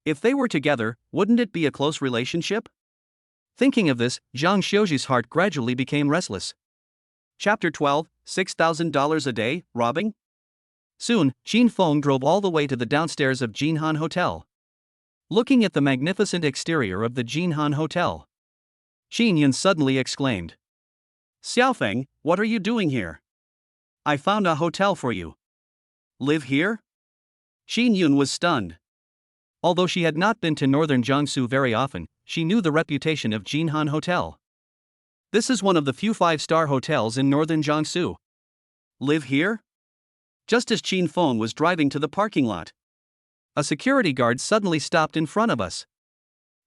If they were together, wouldn't it be a close relationship? Thinking of this, Zhang Xiuji's heart gradually became restless. Chapter 12, $6,000 a day, robbing? Soon, Xin Feng drove all the way to the downstairs of Jinhan Hotel. Looking at the magnificent exterior of the Jinhan Hotel, Xin Yun suddenly exclaimed. Xiaofeng, what are you doing here? I found a hotel for you. Live here? Xin Yun was stunned. Although she had not been to northern Jiangsu very often, she knew the reputation of Jinhan Hotel. This is one of the few 5-star hotels in northern Jiangsu. Live here? Just as Xin Feng was driving to the parking lot, a security guard suddenly stopped in front of us.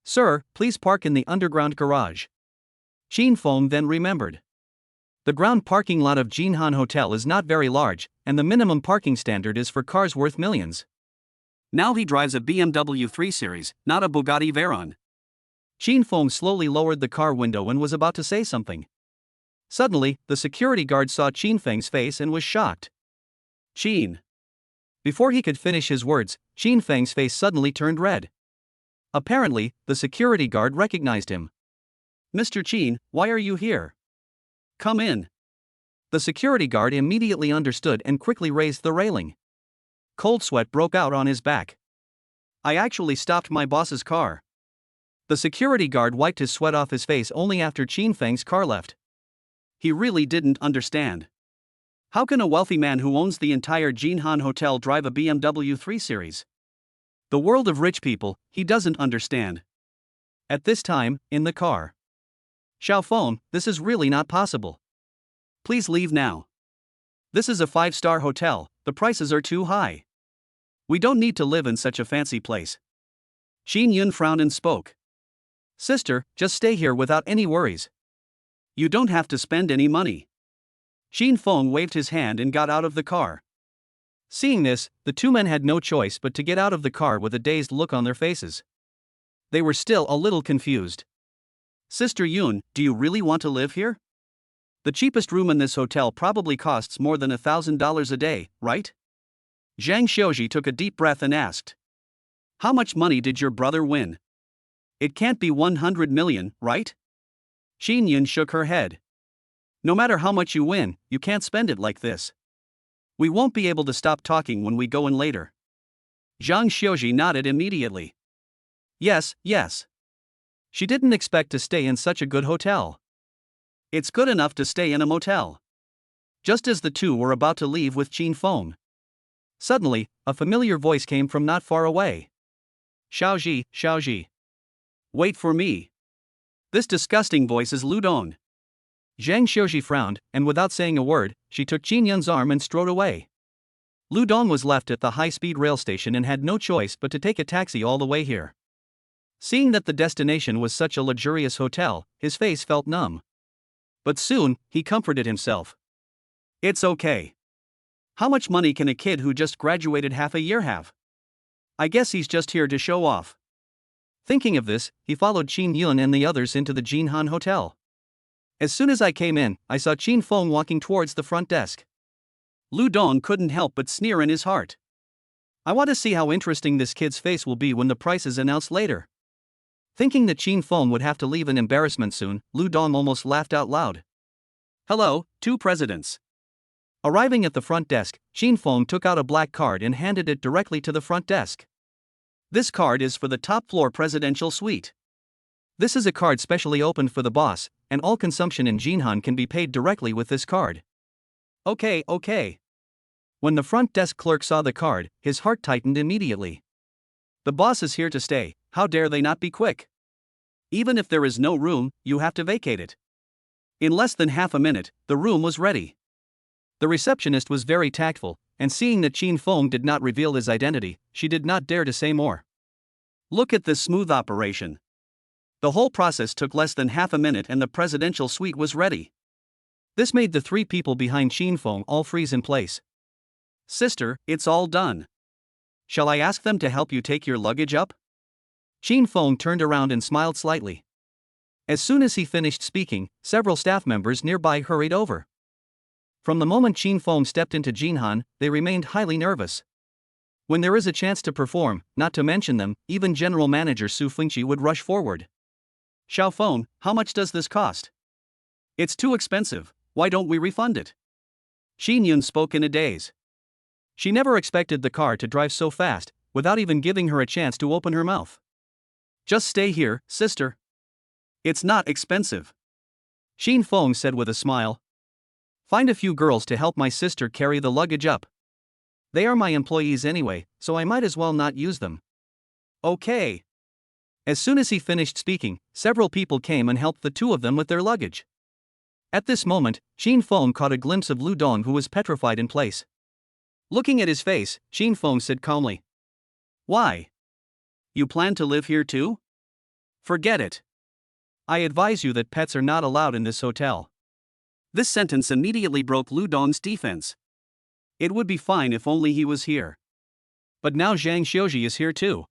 Sir, please park in the underground garage. Xin Feng then remembered. The ground parking lot of Jinhan Hotel is not very large, and the minimum parking standard is for cars worth millions. Now he drives a BMW 3 Series, not a Bugatti Veyron. Xin Feng slowly lowered the car window and was about to say something. Suddenly, the security guard saw Xin Feng's face and was shocked. Qin. Before he could finish his words, Xin Feng's face suddenly turned red. Apparently, the security guard recognized him. Mr. Qin, why are you here? Come in. The security guard immediately understood and quickly raised the railing. Cold sweat broke out on his back. I actually stopped my boss's car. The security guard wiped his sweat off his face only after Xin Feng's car left. He really didn't understand. How can a wealthy man who owns the entire Jinhan Hotel drive a BMW 3 Series? The world of rich people, he doesn't understand. At this time, in the car. Xiaofeng, this is really not possible. Please leave now. This is a 5-star hotel, the prices are too high. We don't need to live in such a fancy place. Xin Yun frowned and spoke. Sister, just stay here without any worries. You don't have to spend any money. Xin Feng waved his hand and got out of the car. Seeing this, the two men had no choice but to get out of the car with a dazed look on their faces. They were still a little confused. Sister Yun, do you really want to live here? The cheapest room in this hotel probably costs more than $1,000 a day, right? Zhang Xiaoji took a deep breath and asked. How much money did your brother win? It can't be 100 million, right? Qin Yun shook her head. No matter how much you win, you can't spend it like this. We won't be able to stop talking when we go in later. Zhang Xiaoji nodded immediately. Yes, yes. She didn't expect to stay in such a good hotel. It's good enough to stay in a motel. Just as the two were about to leave with Qin Feng, suddenly, a familiar voice came from not far away. Xiaoji, Xiaoji. Wait for me. This disgusting voice is Lu Dong. Zhang Xiaoji frowned, and without saying a word, she took Qin Yun's arm and strode away. Lu Dong was left at the high-speed rail station and had no choice but to take a taxi all the way here. Seeing that the destination was such a luxurious hotel, his face felt numb. But soon, he comforted himself. It's okay. How much money can a kid who just graduated half a year have? I guess he's just here to show off. Thinking of this, he followed Qin Yun and the others into the Jinhan Hotel. As soon as I came in, I saw Qin Feng walking towards the front desk. Lu Dong couldn't help but sneer in his heart. I want to see how interesting this kid's face will be when the price is announced later. Thinking that Qin Feng would have to leave in embarrassment soon, Lu Dong almost laughed out loud. Hello, two presidents. Arriving at the front desk, Qin Feng took out a black card and handed it directly to the front desk. This card is for the top-floor presidential suite. This is a card specially opened for the boss, and all consumption in Jinhan can be paid directly with this card. Okay. When the front desk clerk saw the card, his heart tightened immediately. The boss is here to stay, how dare they not be quick? Even if there is no room, you have to vacate it. In less than half a minute, the room was ready. The receptionist was very tactful, and seeing that Qin Feng did not reveal his identity, she did not dare to say more. Look at this smooth operation. The whole process took less than half a minute and the presidential suite was ready. This made the three people behind Qin Feng all freeze in place. Sister, it's all done. Shall I ask them to help you take your luggage up? Qin Feng turned around and smiled slightly. As soon as he finished speaking, several staff members nearby hurried over. From the moment Qin Feng stepped into Jinhan, they remained highly nervous. When there is a chance to perform, not to mention them, even General Manager Su Fengqi would rush forward. Xiao Feng, how much does this cost? It's too expensive, why don't we refund it? Qin Yun spoke in a daze. She never expected the car to drive so fast, without even giving her a chance to open her mouth. Just stay here, sister. It's not expensive. Qin Feng said with a smile. Find a few girls to help my sister carry the luggage up. They are my employees anyway, so I might as well not use them. Okay. As soon as he finished speaking, several people came and helped the two of them with their luggage. At this moment, Qin Feng caught a glimpse of Lu Dong, who was petrified in place. Looking at his face, Qin Feng said calmly. Why? You plan to live here too? Forget it. I advise you that pets are not allowed in this hotel. This sentence immediately broke Lu Dong's defense. It would be fine if only he was here. But now Zhang Xiaoji is here too.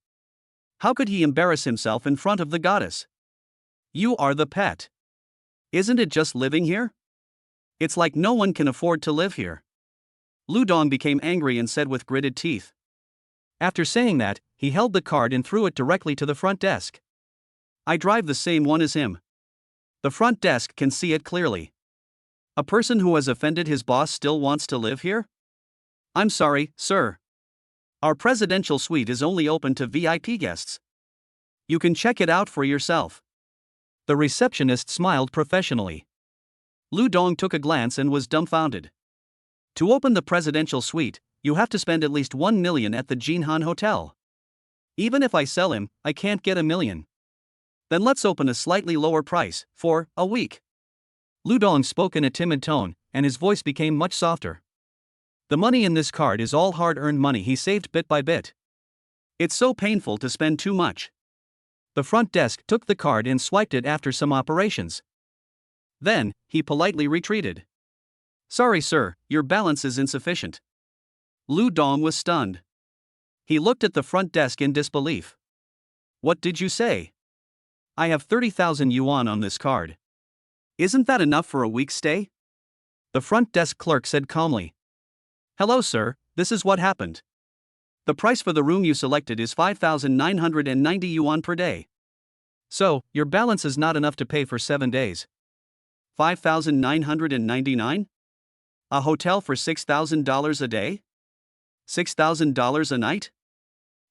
How could he embarrass himself in front of the goddess? You are the pet. Isn't it just living here? It's like no one can afford to live here. Lu Dong became angry and said with gritted teeth. After saying that, he held the card and threw it directly to the front desk. I drive the same one as him. The front desk can see it clearly. A person who has offended his boss still wants to live here? I'm sorry, sir. Our presidential suite is only open to VIP guests. You can check it out for yourself. The receptionist smiled professionally. Lu Dong took a glance and was dumbfounded. To open the presidential suite, you have to spend at least 1 million at the Jinhan Hotel. Even if I sell him, I can't get 1 million. Then let's open a slightly lower price, for a week. Lu Dong spoke in a timid tone, and his voice became much softer. The money in this card is all hard-earned money he saved bit by bit. It's so painful to spend too much. The front desk took the card and swiped it after some operations. Then, he politely retreated. Sorry sir, your balance is insufficient. Lu Dong was stunned. He looked at the front desk in disbelief. What did you say? I have 30,000 yuan on this card. Isn't that enough for a week's stay? The front desk clerk said calmly. Hello, sir, this is what happened. The price for the room you selected is 5,990 yuan per day. So, your balance is not enough to pay for 7 days. 5,999? A hotel for $6,000 a day? $6,000 a night?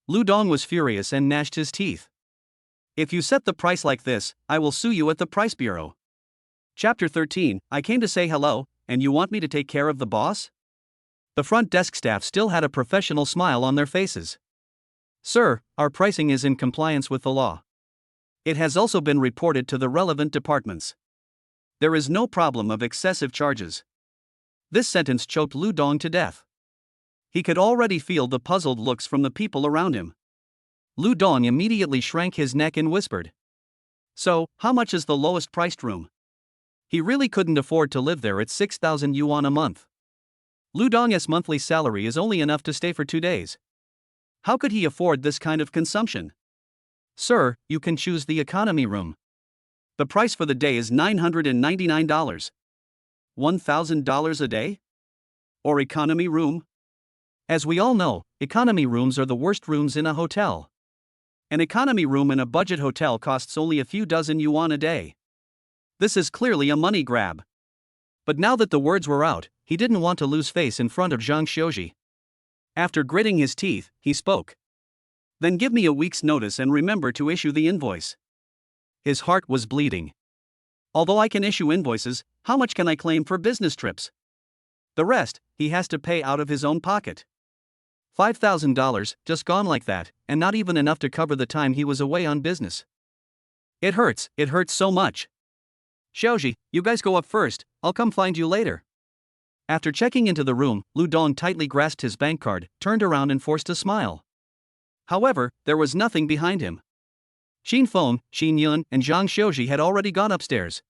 Lu Dong was furious and gnashed his teeth. If you set the price like this, I will sue you at the Price Bureau. Chapter 13, I came to say hello, and you want me to take care of the boss? The front desk staff still had a professional smile on their faces. Sir, our pricing is in compliance with the law. It has also been reported to the relevant departments. There is no problem of excessive charges. This sentence choked Lu Dong to death. He could already feel the puzzled looks from the people around him. Lu Dong immediately shrank his neck and whispered. So, how much is the lowest priced room? He really couldn't afford to live there at 6,000 yuan a month. Lu Dong's monthly salary is only enough to stay for 2 days. How could he afford this kind of consumption? Sir, you can choose the economy room. The price for the day is $999. $1,000 a day? Or economy room? As we all know, economy rooms are the worst rooms in a hotel. An economy room in a budget hotel costs only a few dozen yuan a day. This is clearly a money grab. But now that the words were out, he didn't want to lose face in front of Zhang Xiuji. After gritting his teeth, he spoke. Then give me a week's notice and remember to issue the invoice. His heart was bleeding. Although I can issue invoices, how much can I claim for business trips? The rest, he has to pay out of his own pocket. $5,000, just gone like that, and not even enough to cover the time he was away on business. It hurts so much. Xiaoji, you guys go up first, I'll come find you later. After checking into the room, Lu Dong tightly grasped his bank card, turned around and forced a smile. However, there was nothing behind him. Qin Feng, Qin Yun, and Zhang Xiuji had already gone upstairs.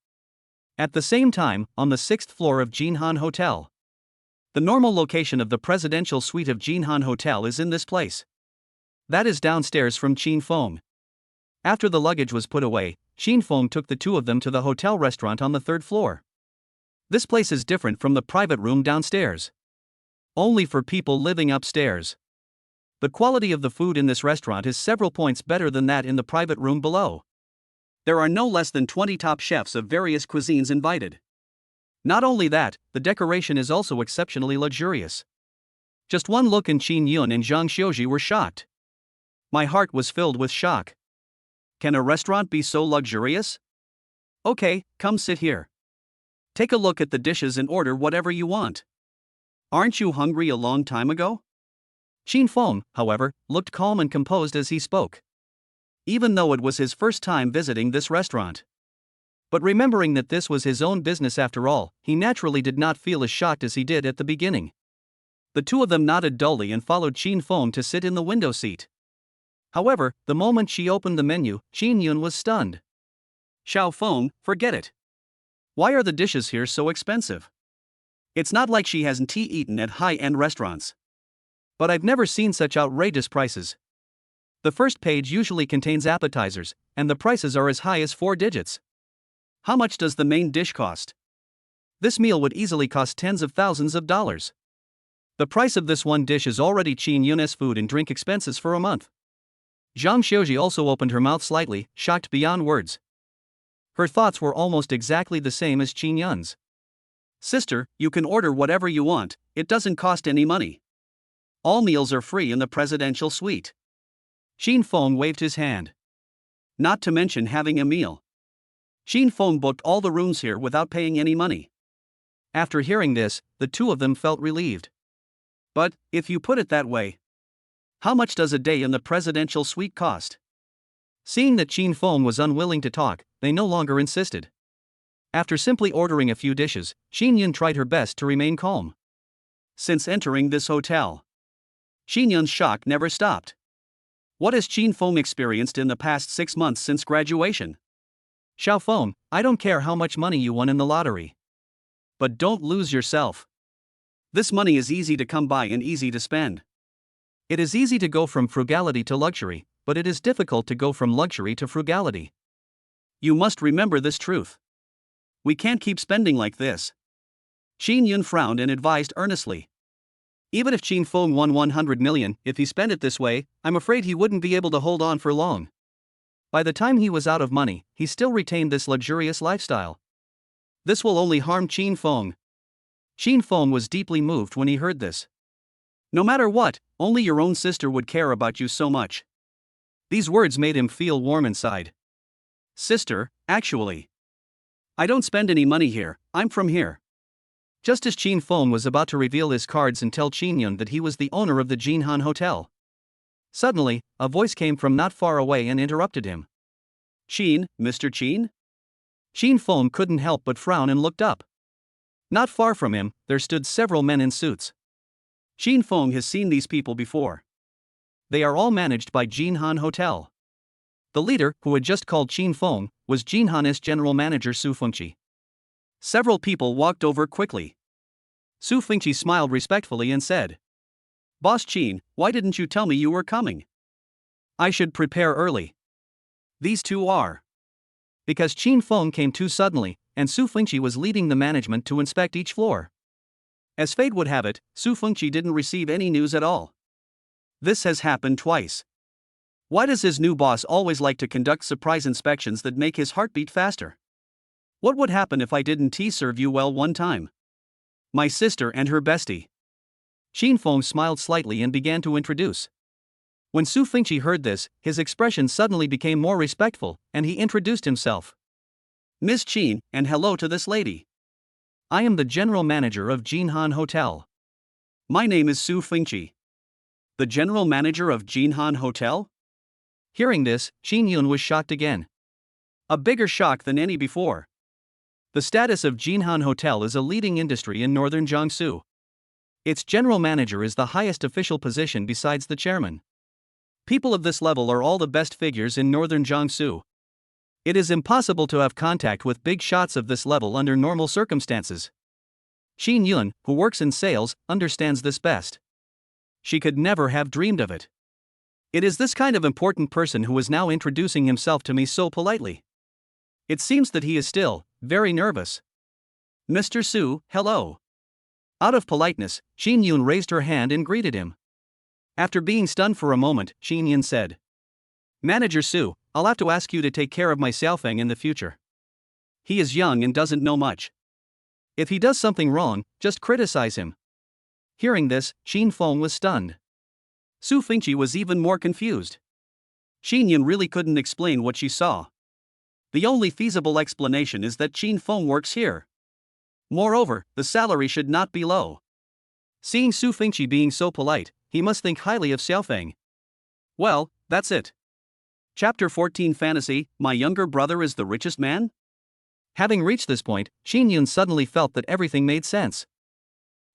At the same time, on the 6th floor of Jinhan Hotel. The normal location of the presidential suite of Jinhan Hotel is in this place. That is downstairs from Qin Feng. After the luggage was put away, Qin Feng took the two of them to the hotel restaurant on the 3rd floor. This place is different from the private room downstairs. Only for people living upstairs. The quality of the food in this restaurant is several points better than that in the private room below. There are no less than 20 top chefs of various cuisines invited. Not only that, the decoration is also exceptionally luxurious. Just one look and Qin Yun and Zhang Xiuji were shocked. My heart was filled with shock. Can a restaurant be so luxurious? Okay, come sit here. Take a look at the dishes and order whatever you want. Aren't you hungry a long time ago? Qin Feng, however, looked calm and composed as he spoke. Even though it was his first time visiting this restaurant. But remembering that this was his own business after all, he naturally did not feel as shocked as he did at the beginning. The two of them nodded dully and followed Qin Feng to sit in the window seat. However, the moment she opened the menu, Qin Yun was stunned. Xiao Feng, forget it. Why are the dishes here so expensive? It's not like she hasn't eaten at high-end restaurants. But I've never seen such outrageous prices. The first page usually contains appetizers, and the prices are as high as 4 digits. How much does the main dish cost? This meal would easily cost tens of thousands of dollars. The price of this one dish is already Qin Yun's food and drink expenses for a month. Zhang Xiuji also opened her mouth slightly, shocked beyond words. Her thoughts were almost exactly the same as Qin Yun's. Sister, you can order whatever you want, it doesn't cost any money. All meals are free in the presidential suite. Qin Feng waved his hand. Not to mention having a meal. Qin Feng booked all the rooms here without paying any money. After hearing this, the two of them felt relieved. But, if you put it that way, how much does a day in the presidential suite cost? Seeing that Qin Feng was unwilling to talk, they no longer insisted. After simply ordering a few dishes, Qin Yun tried her best to remain calm. Since entering this hotel, Qin Yun's shock never stopped. What has Qin Feng experienced in the past 6 months since graduation? Xiao Feng, I don't care how much money you won in the lottery. But don't lose yourself. This money is easy to come by and easy to spend. It is easy to go from frugality to luxury, but it is difficult to go from luxury to frugality. You must remember this truth. We can't keep spending like this. Qin Yun frowned and advised earnestly. Even if Qin Feng won 100 million, if he spent it this way, I'm afraid he wouldn't be able to hold on for long. By the time he was out of money, he still retained this luxurious lifestyle. This will only harm Qin Feng. Qin Feng was deeply moved when he heard this. No matter what, only your own sister would care about you so much. These words made him feel warm inside. Sister, actually. I don't spend any money here, I'm from here. Just as Qin Feng was about to reveal his cards and tell Qin Yun that he was the owner of the Jinhan Hotel, suddenly, a voice came from not far away and interrupted him. Qin, Mr. Qin? Qin Feng couldn't help but frown and looked up. Not far from him, there stood several men in suits. Qin Feng has seen these people before. They are all managed by Jinhan Hotel. The leader, who had just called Qin Feng, was Jinhan's general manager Su Fengqi. Several people walked over quickly. Su Fengqi smiled respectfully and said, Boss Qin, why didn't you tell me you were coming? I should prepare early. These two are. Because Qin Feng came too suddenly, and Su Fengqi was leading the management to inspect each floor. As fate would have it, Su Fengqi didn't receive any news at all. This has happened twice. Why does his new boss always like to conduct surprise inspections that make his heart beat faster? What would happen if I didn't serve you well one time? My sister and her bestie. Qin Feng smiled slightly and began to introduce. When Su Fengqi heard this, his expression suddenly became more respectful, and he introduced himself. Miss Qin, and hello to this lady. I am the general manager of Jinhan Hotel. My name is Su Fengqi. The general manager of Jinhan Hotel? Hearing this, Qin Yun was shocked again. A bigger shock than any before. The status of Jinhan Hotel is a leading industry in northern Jiangsu. Its general manager is the highest official position besides the chairman. People of this level are all the best figures in northern Jiangsu. It is impossible to have contact with big shots of this level under normal circumstances. Qin Yun, who works in sales, understands this best. She could never have dreamed of it. It is this kind of important person who is now introducing himself to me so politely. It seems that he is still very nervous. Mr. Su, hello. Out of politeness, Qin Yun raised her hand and greeted him. After being stunned for a moment, Qin Yun said, Manager Su, I'll have to ask you to take care of my Xiaofeng in the future. He is young and doesn't know much. If he does something wrong, just criticize him. Hearing this, Qin Feng was stunned. Su Fengqi was even more confused. Qin Yun really couldn't explain what she saw. The only feasible explanation is that Qin Feng works here. Moreover, the salary should not be low. Seeing Su Fengqi being so polite, he must think highly of Xiaofeng. Well, that's it. Chapter 14 Fantasy, My younger brother is the richest man? Having reached this point, Qin Yun suddenly felt that everything made sense.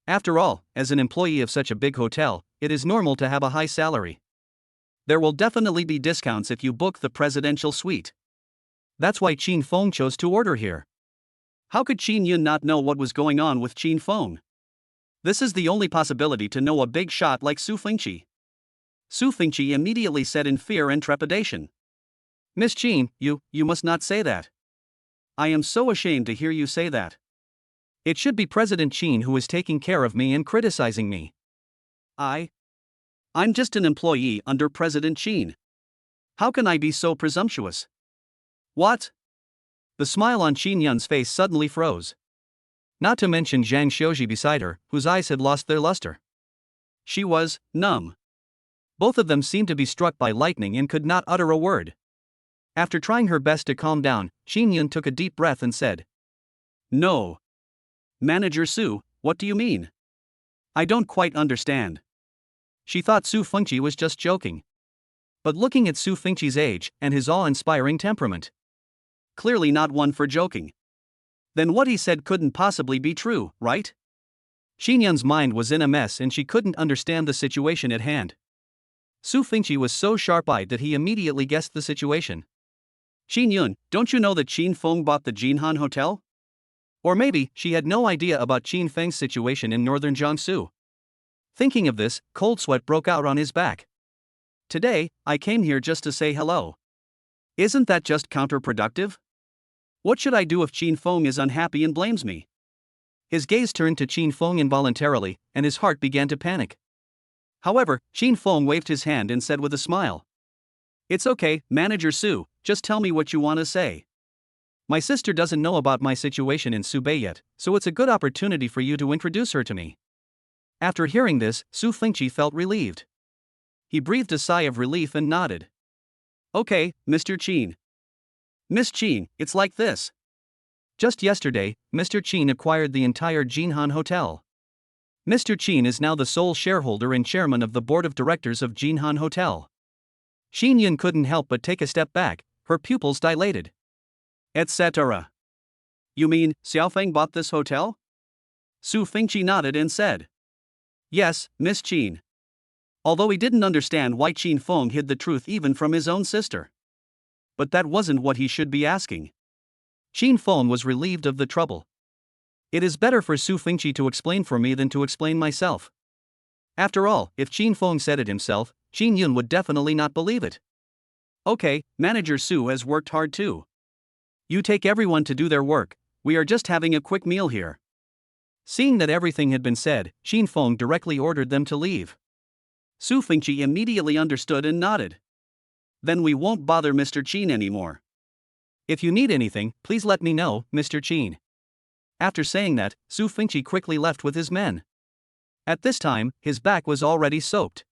After all, as an employee of such a big hotel, it is normal to have a high salary. There will definitely be discounts if you book the presidential suite. That's why Qin Feng chose to order here. How could Qin Yun not know what was going on with Qin Feng? This is the only possibility to know a big shot like Su Fengqi. Su Fengqi immediately said in fear and trepidation. Miss Qin, you must not say that. I am so ashamed to hear you say that. It should be President Qin who is taking care of me and criticizing me. I'm just an employee under President Qin. How can I be so presumptuous? What? The smile on Qin Yun's face suddenly froze. Not to mention Zhang Xiuji beside her, whose eyes had lost their luster. She was numb. Both of them seemed to be struck by lightning and could not utter a word. After trying her best to calm down, Qin Yun took a deep breath and said, No. Manager Su, what do you mean? I don't quite understand. She thought Su Fengqi was just joking. But looking at Su Fengqi's age and his awe-inspiring temperament, clearly not one for joking. Then what he said couldn't possibly be true, right? Qin Yun's mind was in a mess and she couldn't understand the situation at hand. Su Fengqi was so sharp-eyed that he immediately guessed the situation. Qin Yun, don't you know that Qin Feng bought the Jinhan Hotel? Or maybe she had no idea about Qin Feng's situation in northern Jiangsu. Thinking of this, cold sweat broke out on his back. Today, I came here just to say hello. Isn't that just counterproductive? What should I do if Qin Feng is unhappy and blames me? His gaze turned to Qin Feng involuntarily, and his heart began to panic. However, Qin Feng waved his hand and said with a smile, "It's okay, Manager Su, just tell me what you want to say. My sister doesn't know about my situation in Subei yet, so it's a good opportunity for you to introduce her to me." After hearing this, Su Fengqi felt relieved. He breathed a sigh of relief and nodded. "Okay, Mr. Qin. Miss Qin, it's like this. Just yesterday, Mr. Qin acquired the entire Jinhan Hotel. Mr. Qin is now the sole shareholder and chairman of the board of directors of Jinhan Hotel." Xin Yun couldn't help but take a step back, her pupils dilated. Etc. You mean, Xiaofeng bought this hotel? Su Fengqi nodded and said, "Yes, Miss Qin." Although he didn't understand why Qin Feng hid the truth even from his own sister. But that wasn't what he should be asking. Qin Feng was relieved of the trouble. It is better for Su Fengqi to explain for me than to explain myself. After all, if Qin Feng said it himself, Xin Yun would definitely not believe it. "Okay, Manager Su has worked hard too. You take everyone to do their work, we are just having a quick meal here." Seeing that everything had been said, Qin Feng directly ordered them to leave. Su Fengqi immediately understood and nodded. "Then we won't bother Mr. Qin anymore. If you need anything, please let me know, Mr. Qin." After saying that, Su Fengqi quickly left with his men. At this time, his back was already soaked.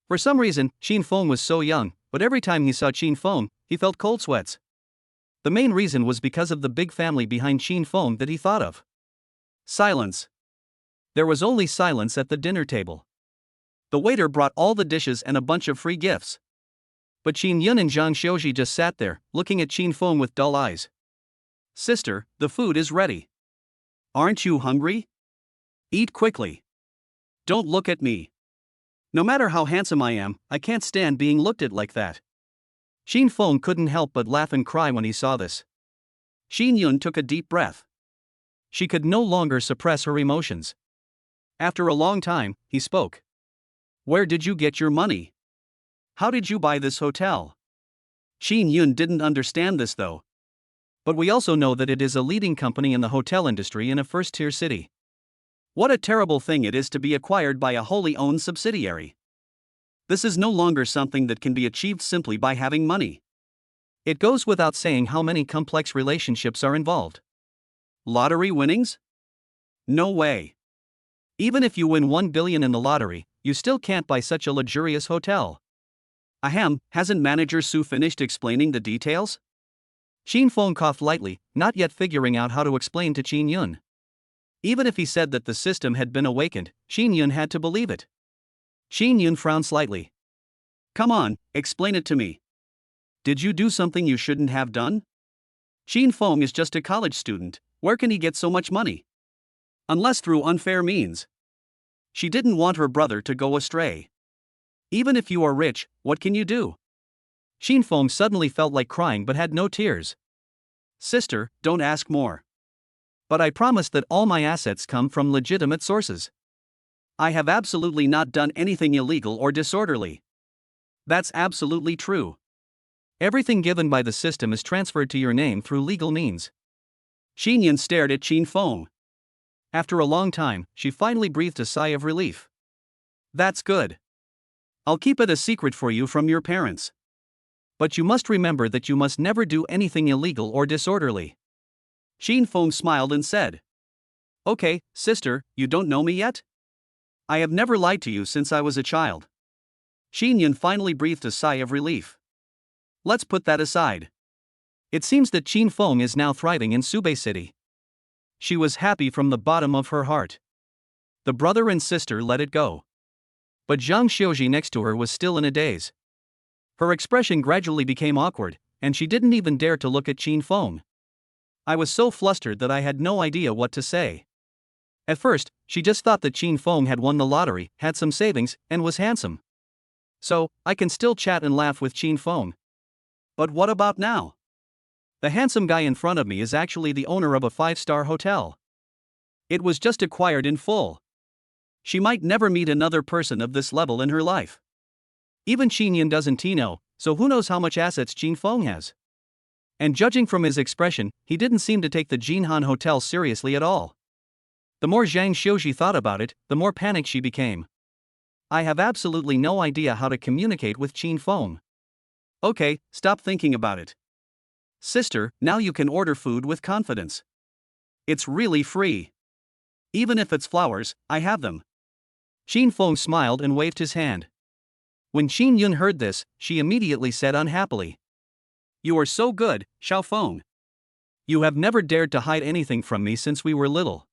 For some reason, Qin Feng was so young, but every time he saw Qin Feng, he felt cold sweats. The main reason was because of the big family behind Qin Feng that he thought of. Silence. There was only silence at the dinner table. The waiter brought all the dishes and a bunch of free gifts. But Qin Yun and Zhang Xiuji just sat there, looking at Qin Feng with dull eyes. "Sister, the food is ready. Aren't you hungry? Eat quickly. Don't look at me. No matter how handsome I am, I can't stand being looked at like that." Qin Feng couldn't help but laugh and cry when he saw this. Xin Yun took a deep breath. She could no longer suppress her emotions. After a long time, he spoke. "Where did you get your money? How did you buy this hotel?" Xin Yun didn't understand this though. But we also know that it is a leading company in the hotel industry in a first-tier city. What a terrible thing it is to be acquired by a wholly owned subsidiary. This is no longer something that can be achieved simply by having money. It goes without saying how many complex relationships are involved. Lottery winnings? No way. Even if you win 1 billion in the lottery, you still can't buy such a luxurious hotel. Ahem, hasn't Manager Su finished explaining the details? Qin Feng coughed lightly, not yet figuring out how to explain to Qin Yun. Even if he said that the system had been awakened, Qin Yun had to believe it. Qin Yun frowned slightly. "Come on, explain it to me. Did you do something you shouldn't have done? Qin Feng is just a college student, where can he get so much money? Unless through unfair means. She didn't want her brother to go astray. Even if you are rich, what can you do?" Qin Feng suddenly felt like crying but had no tears. "Sister, don't ask more. But I promise that all my assets come from legitimate sources. I have absolutely not done anything illegal or disorderly." "That's absolutely true. Everything given by the system is transferred to your name through legal means." Xin Yun stared at Qin Feng. After a long time, she finally breathed a sigh of relief. "That's good. I'll keep it a secret for you from your parents. But you must remember that you must never do anything illegal or disorderly." Qin Feng smiled and said, "Okay, sister, you don't know me yet? I have never lied to you since I was a child." Xin Yun finally breathed a sigh of relief. "Let's put that aside." It seems that Qin Feng is now thriving in Subei City. She was happy from the bottom of her heart. The brother and sister let it go. But Zhang Xiuji next to her was still in a daze. Her expression gradually became awkward, and she didn't even dare to look at Qin Feng. "I was so flustered that I had no idea what to say. At first, she just thought that Qin Feng had won the lottery, had some savings, and was handsome. So, I can still chat and laugh with Qin Feng. But what about now? The handsome guy in front of me is actually the owner of a 5-star hotel. It was just acquired in full. She might never meet another person of this level in her life. Even Qin Yun doesn't know, so who knows how much assets Qin Feng has. And judging from his expression, he didn't seem to take the Jinhan Hotel seriously at all. The more Zhang Xiuji thought about it, the more panicked she became. I have absolutely no idea how to communicate with Qin Feng. Okay, stop thinking about it. Sister, now you can order food with confidence. It's really free. Even if it's flowers, I have them. Qin Feng smiled and waved his hand. When Qin Yun heard this, she immediately said unhappily, You are so good, Xiao Feng. You have never dared to hide anything from me since we were little.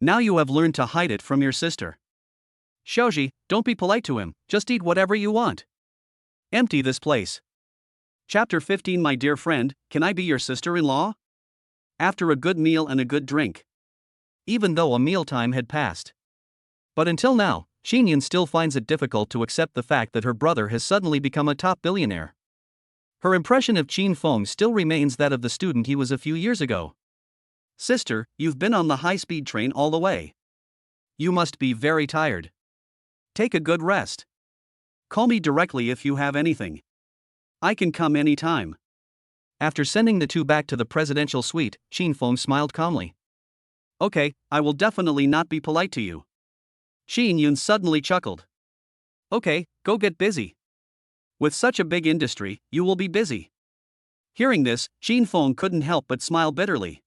Now you have learned to hide it from your sister. Xiaoji, don't be polite to him, just eat whatever you want. Empty this place. Chapter 15. My dear friend, can I be your sister-in-law? After a good meal and a good drink. Even though a mealtime had passed. But until now, Xinyan still finds it difficult to accept the fact that her brother has suddenly become a top billionaire. Her impression of Qin Feng still remains that of the student he was a few years ago. Sister, you've been on the high-speed train all the way. You must be very tired. Take a good rest. Call me directly if you have anything. I can come anytime. After sending the two back to the presidential suite, Qin Feng smiled calmly. Okay, I will definitely not be polite to you. Qin Yun suddenly chuckled. Okay, go get busy. With such a big industry, you will be busy. Hearing this, Qin Feng couldn't help but smile bitterly.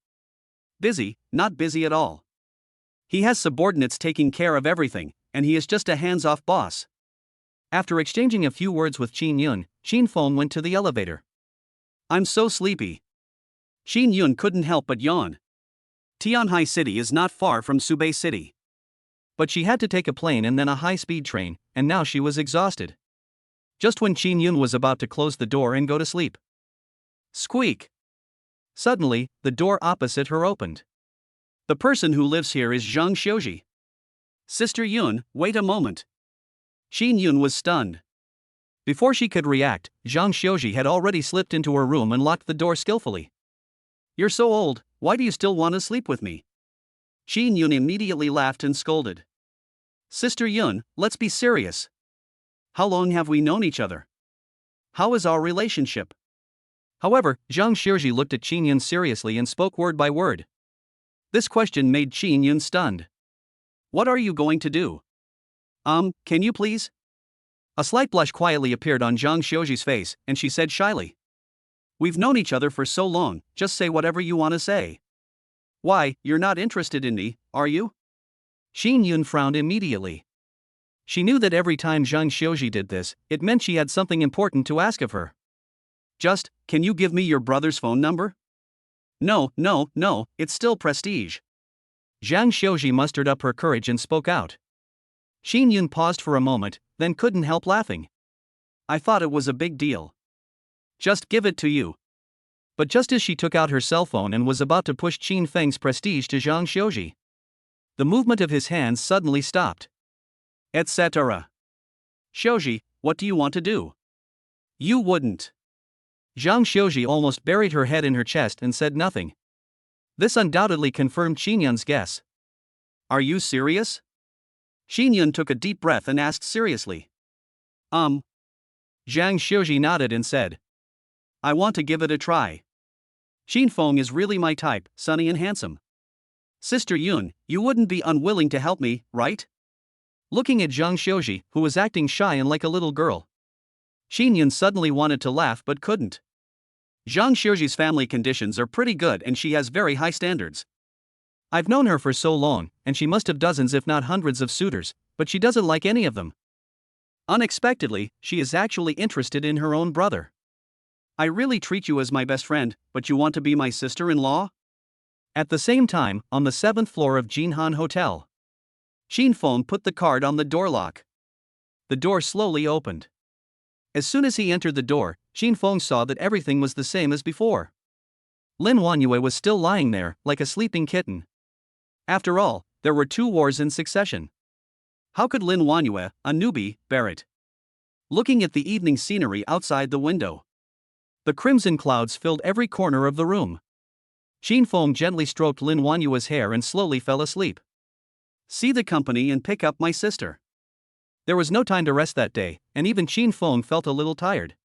Busy, not busy at all. He has subordinates taking care of everything, and he is just a hands-off boss. After exchanging a few words with Qin Yun, Qin Feng went to the elevator. I'm so sleepy. Qin Yun couldn't help but yawn. Tianhai City is not far from Subei City. But she had to take a plane and then a high-speed train, and now she was exhausted. Just when Qin Yun was about to close the door and go to sleep. Squeak! Suddenly, the door opposite her opened. The person who lives here is Zhang Xiuji. Sister Yun, wait a moment. Qin Yun was stunned. Before she could react, Zhang Xiuji had already slipped into her room and locked the door skillfully. You're so old, why do you still want to sleep with me? Qin Yun immediately laughed and scolded. Sister Yun, let's be serious. How long have we known each other? How is our relationship? However, Zhang Xiuji looked at Qin Yun seriously and spoke word by word. This question made Qin Yun stunned. What are you going to do? Can you please? A slight blush quietly appeared on Zhang Xiuji's face, and she said shyly. We've known each other for so long, just say whatever you want to say. Why, you're not interested in me, are you? Qin Yun frowned immediately. She knew that every time Zhang Xiuji did this, it meant she had something important to ask of her. Just, can you give me your brother's phone number? No, it's still prestige. Zhang Xiuji mustered up her courage and spoke out. Qin Yun paused for a moment, then couldn't help laughing. I thought it was a big deal. Just give it to you. But just as she took out her cell phone and was about to push Qin Feng's prestige to Zhang Xiuji, the movement of his hands suddenly stopped. Etc. Xiuji, what do you want to do? You wouldn't. Zhang Xiuji almost buried her head in her chest and said nothing. This undoubtedly confirmed Qin Yun's guess. Are you serious? Qin Yun took a deep breath and asked seriously. Zhang Xiuji nodded and said, I want to give it a try. Qin Feng is really my type, sunny and handsome. Sister Yun, you wouldn't be unwilling to help me, right? Looking at Zhang Xiuji, who was acting shy and like a little girl, Qin Yun suddenly wanted to laugh but couldn't. Zhang Xiuji's family conditions are pretty good and she has very high standards. I've known her for so long, and she must have dozens if not hundreds of suitors, but she doesn't like any of them. Unexpectedly, she is actually interested in her own brother. I really treat you as my best friend, but you want to be my sister-in-law? At the same time, on the 7th floor of Jinhan Hotel, Qin Feng put the card on the door lock. The door slowly opened. As soon as he entered the door, Qin Feng saw that everything was the same as before. Lin Wanyue was still lying there, like a sleeping kitten. After all, there were 2 wars in succession. How could Lin Wanyue, a newbie, bear it? Looking at the evening scenery outside the window, the crimson clouds filled every corner of the room. Qin Feng gently stroked Lin Wanyue's hair and slowly fell asleep. See the company and pick up my sister. There was no time to rest that day, and even Qin Feng felt a little tired.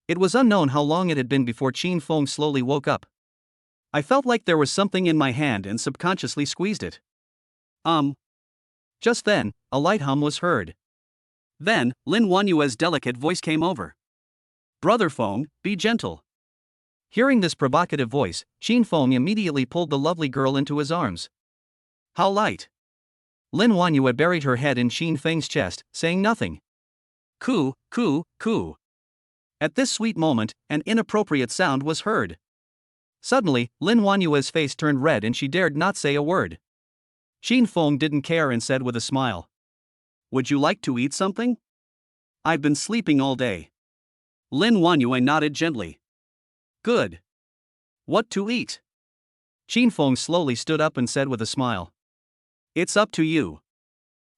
It was unknown how long it had been before Qin Feng slowly woke up. I felt like there was something in my hand and subconsciously squeezed it. Just then, a light hum was heard. Then, Lin Wanyue's delicate voice came over. Brother Feng, be gentle. Hearing this provocative voice, Qin Feng immediately pulled the lovely girl into his arms. How light. Lin Wanyue buried her head in Qin Feng's chest, saying nothing. Coo, coo, coo. At this sweet moment, an inappropriate sound was heard. Suddenly, Lin Wanyue's face turned red and she dared not say a word. Qin Feng didn't care and said with a smile. Would you like to eat something? I've been sleeping all day. Lin Wanyue nodded gently. Good. What to eat? Qin Feng slowly stood up and said with a smile. It's up to you.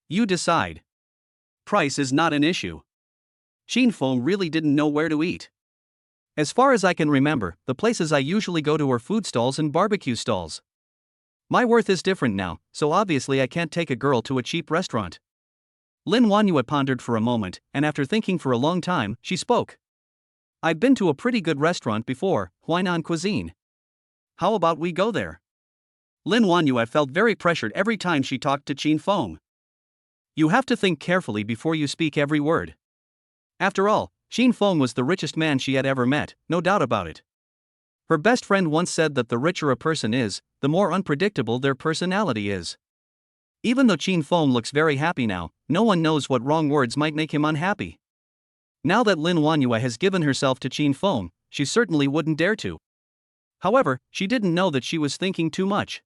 You decide. Price is not an issue. Qin Feng really didn't know where to eat. As far as I can remember, the places I usually go to are food stalls and barbecue stalls. My worth is different now, so obviously I can't take a girl to a cheap restaurant. Lin Wanyue pondered for a moment, and after thinking for a long time, she spoke. I've been to a pretty good restaurant before, Huainan Cuisine. How about we go there? Lin Wanyue felt very pressured every time she talked to Qin Feng. You have to think carefully before you speak every word. After all, Qin Feng was the richest man she had ever met, no doubt about it. Her best friend once said that the richer a person is, the more unpredictable their personality is. Even though Qin Feng looks very happy now, no one knows what wrong words might make him unhappy. Now that Lin Wanyue has given herself to Qin Feng, she certainly wouldn't dare to. However, she didn't know that she was thinking too much.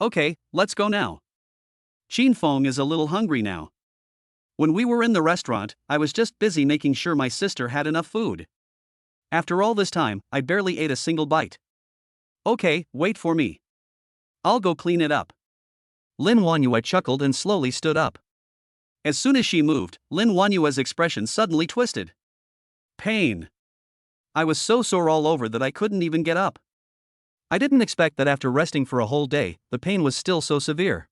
Okay, let's go now. Qin Feng is a little hungry now. When we were in the restaurant, I was just busy making sure my sister had enough food. After all this time, I barely ate a single bite. Okay, wait for me. I'll go clean it up. Lin Wanyue chuckled and slowly stood up. As soon as she moved, Lin Wanyue's expression suddenly twisted. Pain. I was so sore all over that I couldn't even get up. I didn't expect that after resting for a whole day, the pain was still so severe.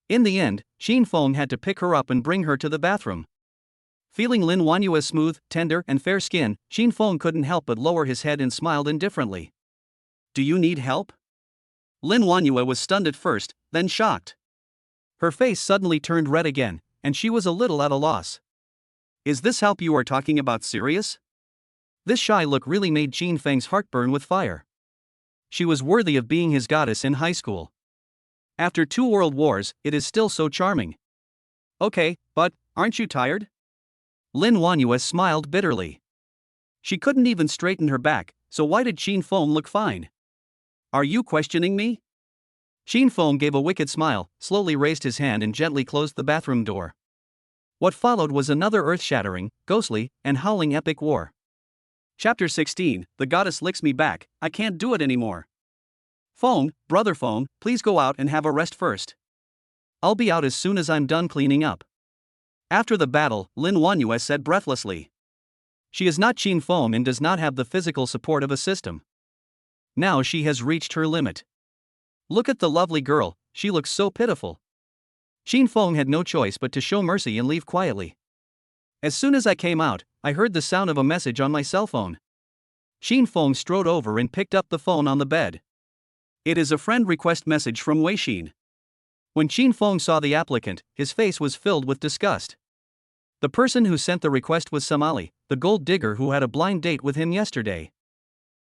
In the end, Qin Feng had to pick her up and bring her to the bathroom. Feeling Lin Wanyue's smooth, tender, and fair skin, Qin Feng couldn't help but lower his head and smiled indifferently. Do you need help? Lin Wanyue was stunned at first, then shocked. Her face suddenly turned red again, and she was a little at a loss. Is this help you are talking about serious? This shy look really made Qin Feng's heart burn with fire. She was worthy of being his goddess in high school. After 2 world wars, it is still so charming. Okay, but aren't you tired? Lin Wanyue smiled bitterly. She couldn't even straighten her back, so why did Qin Feng look fine? Are you questioning me? Qin Feng gave a wicked smile, slowly raised his hand and gently closed the bathroom door. What followed was another earth-shattering, ghostly, and howling epic war. Chapter 16, The Goddess Licks Me Back, I Can't Do It Anymore. Feng, Brother Feng, please go out and have a rest first. I'll be out as soon as I'm done cleaning up. After the battle, Lin Wanyue said breathlessly. She is not Qin Feng and does not have the physical support of a system. Now she has reached her limit. Look at the lovely girl, she looks so pitiful. Qin Feng had no choice but to show mercy and leave quietly. As soon as I came out, I heard the sound of a message on my cell phone. Qin Feng strode over and picked up the phone on the bed. It is a friend request message from Weishin. When Qin Feng saw the applicant, his face was filled with disgust. The person who sent the request was Somali, the gold digger who had a blind date with him yesterday.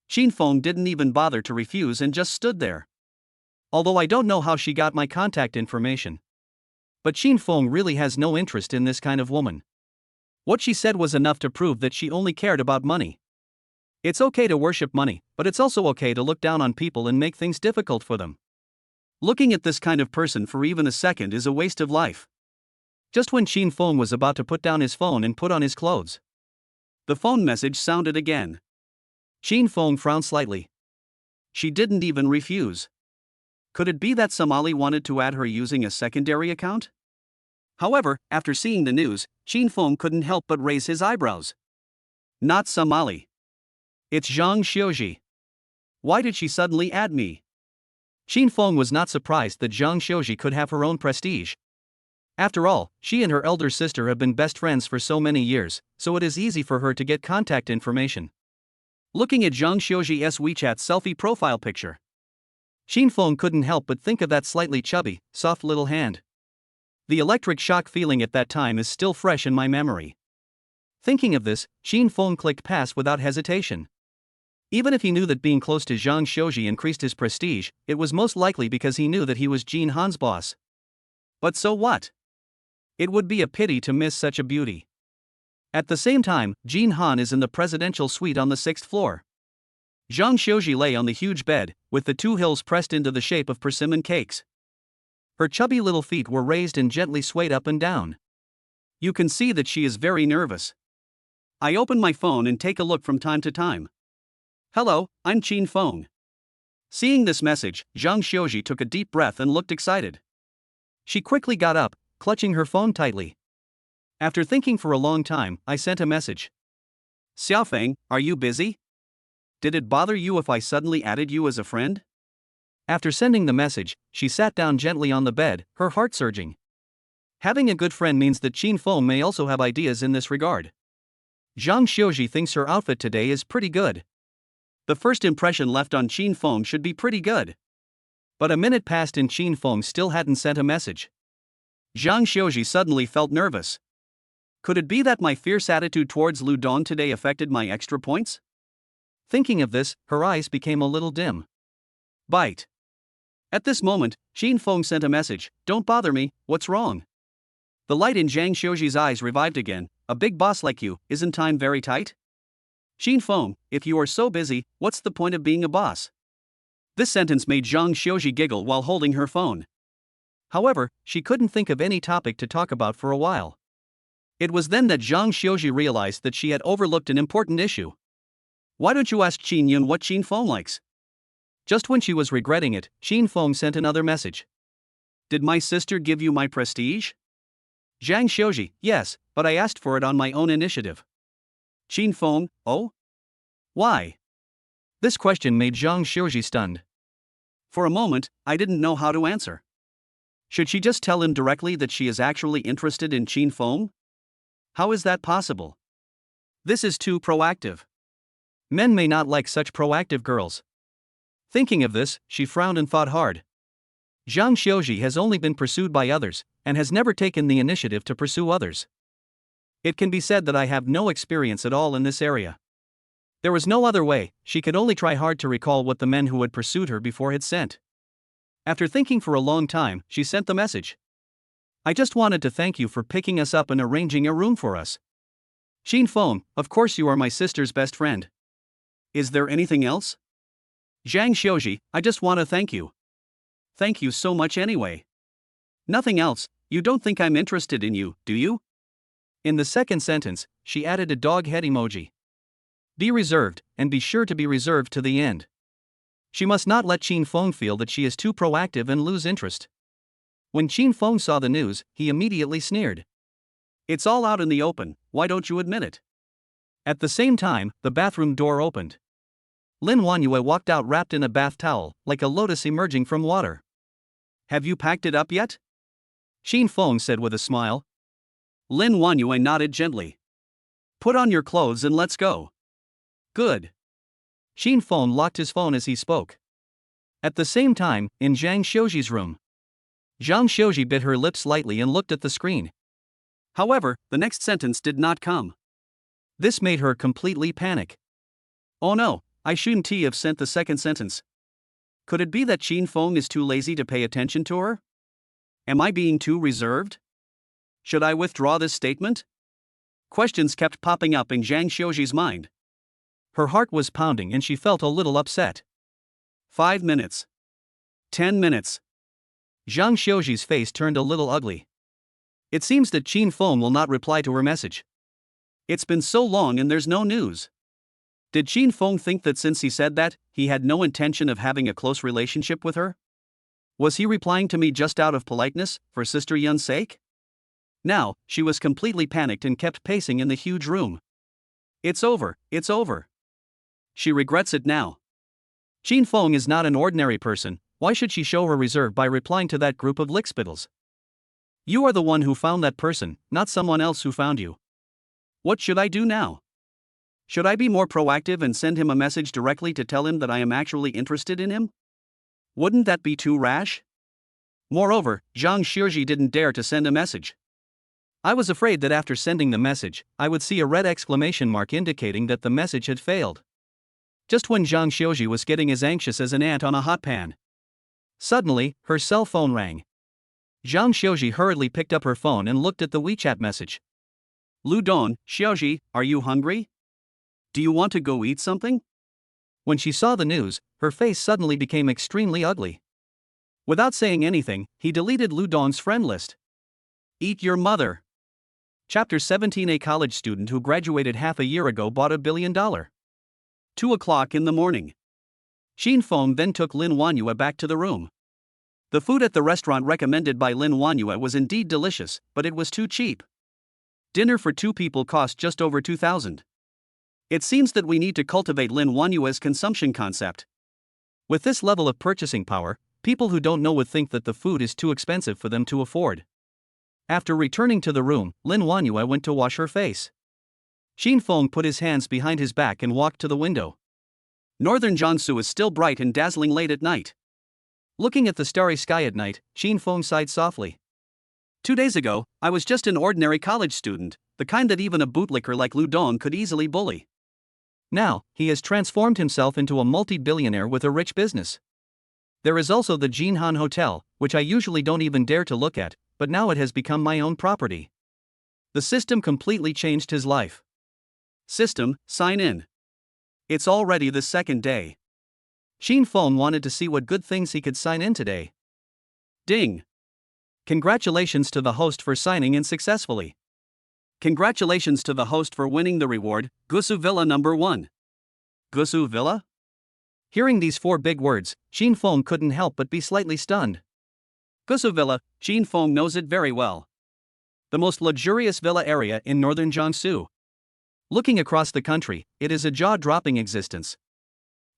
Qin Feng didn't even bother to refuse and just stood there. Although I don't know how she got my contact information. But Qin Feng really has no interest in this kind of woman. What she said was enough to prove that she only cared about money. It's okay to worship money, but it's also okay to look down on people and make things difficult for them. Looking at this kind of person for even a second is a waste of life. Just when Qin Feng was about to put down his phone and put on his clothes, the phone message sounded again. Qin Feng frowned slightly. She didn't even refuse. Could it be that Somali wanted to add her using a secondary account? However, after seeing the news, Qin Feng couldn't help but raise his eyebrows. Not Somali. It's Zhang Xiuji. Why did she suddenly add me? Qin Feng was not surprised that Zhang Xiuji could have her own prestige. After all, she and her elder sister have been best friends for so many years, so it is easy for her to get contact information. Looking at Zhang Xiuji's WeChat selfie profile picture, Qin Feng couldn't help but think of that slightly chubby, soft little hand. The electric shock feeling at that time is still fresh in my memory. Thinking of this, Qin Feng clicked pass without hesitation. Even if he knew that being close to Zhang Xiuji increased his prestige, it was most likely because he knew that he was Jin Han's boss. but so what? It would be a pity to miss such a beauty. At the same time, Jin Han is in the presidential suite on the 6th floor. Zhang Xiuji lay on the huge bed, with the two hills pressed into the shape of persimmon cakes. Her chubby little feet were raised and gently swayed up and down. You can see that she is very nervous. I open my phone and take a look from time to time. Hello, I'm Qin Feng. Seeing this message, Zhang Xiuji took a deep breath and looked excited. She quickly got up, clutching her phone tightly. After thinking for a long time, I sent a message. Xiaofeng, are you busy? Did it bother you if I suddenly added you as a friend? After sending the message, she sat down gently on the bed, her heart surging. Having a good friend means that Qin Feng may also have ideas in this regard. Zhang Xiuji thinks her outfit today is pretty good. The first impression left on Qin Feng should be pretty good. But a minute passed and Qin Feng still hadn't sent a message. Zhang Xiuji suddenly felt nervous. Could it be that my fierce attitude towards Lu Dong today affected my extra points? Thinking of this, her eyes became a little dim. Bite. At this moment, Qin Feng sent a message, "Don't bother me, what's wrong?" The light in Zhang Xiuji's eyes revived again. A big boss like you, isn't time very tight? Qin Feng, if you are so busy, what's the point of being a boss? This sentence made Zhang Xiuji giggle while holding her phone. However, she couldn't think of any topic to talk about for a while. It was then that Zhang Xiuji realized that she had overlooked an important issue. Why don't you ask Qin Yun what Qin Feng likes? Just when she was regretting it, Qin Feng sent another message. Did my sister give you my prestige? Zhang Xiuji, yes, but I asked for it on my own initiative. Qin Feng, oh? Why? This question made Zhang Xiuji stunned. For a moment, I didn't know how to answer. Should she just tell him directly that she is actually interested in Qin Feng? How is that possible? This is too proactive. Men may not like such proactive girls. Thinking of this, she frowned and thought hard. Zhang Xiuji has only been pursued by others, and has never taken the initiative to pursue others. It can be said that I have no experience at all in this area. There was no other way, she could only try hard to recall what the men who had pursued her before had sent. After thinking for a long time, she sent the message. I just wanted to thank you for picking us up and arranging a room for us. Qin Feng, of course you are my sister's best friend. Is there anything else? Zhang Xiuji, I just want to thank you. Thank you so much anyway. Nothing else, you don't think I'm interested in you, do you? In the second sentence, she added a dog head emoji. Be reserved, and be sure to be reserved to the end. She must not let Qin Feng feel that she is too proactive and lose interest. When Qin Feng saw the news, he immediately sneered. It's all out in the open, why don't you admit it? At the same time, the bathroom door opened. Lin Wanyue walked out wrapped in a bath towel, like a lotus emerging from water. Have you packed it up yet? Qin Feng said with a smile. Lin Wanyue nodded gently. Put on your clothes and let's go. Good. Qin Feng locked his phone as he spoke. At the same time, in Zhang Xiuji's room, Zhang Xiuji bit her lips slightly and looked at the screen. However, the next sentence did not come. This made her completely panic. Oh no, I shouldn't have sent the second sentence. Could it be that Qin Feng is too lazy to pay attention to her? Am I being too reserved? Should I withdraw this statement? Questions kept popping up in Zhang Xiuji's mind. Her heart was pounding and she felt a little upset. 5 minutes. 10 minutes. Zhang Xiuji's face turned a little ugly. It seems that Qin Feng will not reply to her message. It's been so long and there's no news. Did Qin Feng think that since he said that, he had no intention of having a close relationship with her? Was he replying to me just out of politeness, for Sister Yun's sake? Now, she was completely panicked and kept pacing in the huge room. It's over, it's over. She regrets it now. Qin Feng is not an ordinary person, why should she show her reserve by replying to that group of lickspittles? You are the one who found that person, not someone else who found you. What should I do now? Should I be more proactive and send him a message directly to tell him that I am actually interested in him? Wouldn't that be too rash? Moreover, Zhang Xiuji didn't dare to send a message. I was afraid that after sending the message, I would see a red exclamation mark indicating that the message had failed. Just when Zhang Xiuji was getting as anxious as an ant on a hot pan. Suddenly, her cell phone rang. Zhang Xiuji hurriedly picked up her phone and looked at the WeChat message. Lu Don, Xiuji, are you hungry? Do you want to go eat something? When she saw the news, her face suddenly became extremely ugly. Without saying anything, he deleted Lu Don's friend list. Eat your mother. Chapter 17. A college student who graduated half a year ago bought $1 billion. 2 o'clock in the morning. Xin Feng then took Lin Wanyue back to the room. The food at the restaurant recommended by Lin Wanyue was indeed delicious, but it was too cheap. Dinner for 2 people cost just over 2,000. It seems that we need to cultivate Lin Wanyue's consumption concept. With this level of purchasing power, people who don't know would think that the food is too expensive for them to afford. After returning to the room, Lin Wanyue went to wash her face. Xin Feng put his hands behind his back and walked to the window. Northern Jiangsu is still bright and dazzling late at night. Looking at the starry sky at night, Xin Feng sighed softly. 2 days ago, I was just an ordinary college student, the kind that even a bootlicker like Lu Dong could easily bully. Now, he has transformed himself into a multi-billionaire with a rich business. There is also the Jinhan Hotel, which I usually don't even dare to look at, but now it has become my own property. The system completely changed his life. System, sign in. It's already the 2nd day. Xin Feng wanted to see what good things he could sign in today. Ding. Congratulations to the host for signing in successfully. Congratulations to the host for winning the reward, Gusu Villa number 1. Gusu Villa? Hearing these 4 big words, Xin Feng couldn't help but be slightly stunned. Gusu Villa, Xin Feng knows it very well. The most luxurious villa area in northern Jiangsu. Looking across the country, it is a jaw-dropping existence.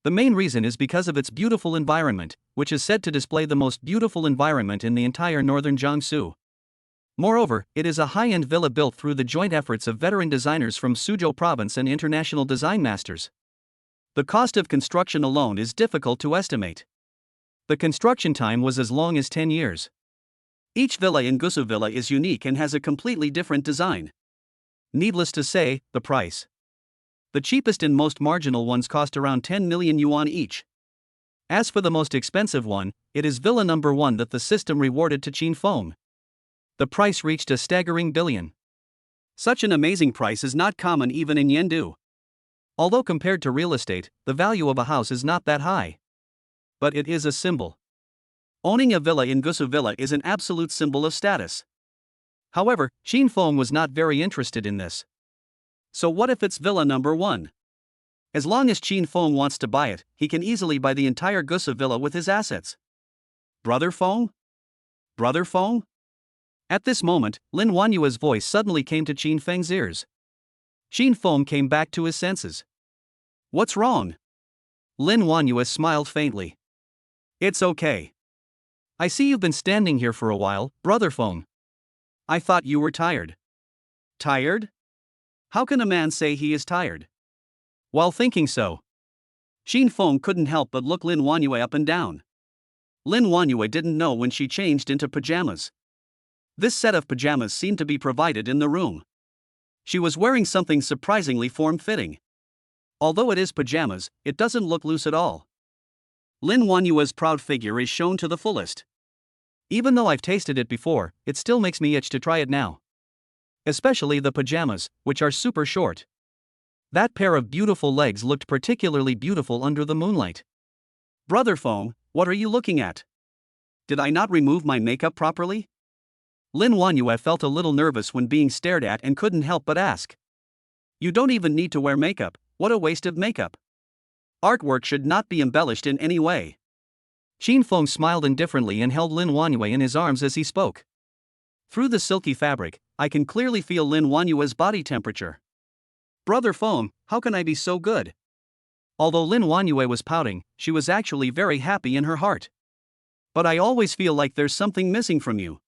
The main reason is because of its beautiful environment, which is said to display the most beautiful environment in the entire northern Jiangsu. Moreover, it is a high-end villa built through the joint efforts of veteran designers from Suzhou province and international design masters. The cost of construction alone is difficult to estimate. The construction time was as long as 10 years. Each villa in Gusu Villa is unique and has a completely different design. Needless to say, the price. The cheapest and most marginal ones cost around 10 million yuan each. As for the most expensive one, it is Villa number 1 that the system rewarded to Xin Feng. The price reached a staggering billion. Such an amazing price is not common even in Yendu. Although compared to real estate, the value of a house is not that high. But it is a symbol. Owning a villa in Gusu Villa is an absolute symbol of status. However, Xin Feng was not very interested in this. So what if it's Villa number 1? As long as Xin Feng wants to buy it, he can easily buy the entire Gusu Villa with his assets. Brother Feng? Brother Feng? At this moment, Lin Wanyue's voice suddenly came to Xin Feng's ears. Xin Feng came back to his senses. What's wrong? Lin Wanyue smiled faintly. It's okay. I see you've been standing here for a while, Brother Feng. I thought you were tired. Tired? How can a man say he is tired? While thinking so, Xin Feng couldn't help but look Lin Wanyue up and down. Lin Wanyue didn't know when she changed into pajamas. This set of pajamas seemed to be provided in the room. She was wearing something surprisingly form-fitting. Although it is pajamas, it doesn't look loose at all. Lin Wanyue's proud figure is shown to the fullest. Even though I've tasted it before, it still makes me itch to try it now. Especially the pajamas, which are super short. That pair of beautiful legs looked particularly beautiful under the moonlight. Brother Feng, what are you looking at? Did I not remove my makeup properly? Lin Wanyue felt a little nervous when being stared at and couldn't help but ask. You don't even need to wear makeup, what a waste of makeup. Artwork should not be embellished in any way. Xin Feng smiled indifferently and held Lin Wanyue in his arms as he spoke. Through the silky fabric, I can clearly feel Lin Wanyue's body temperature. Brother Feng, how can I be so good? Although Lin Wanyue was pouting, she was actually very happy in her heart. But I always feel like there's something missing from you.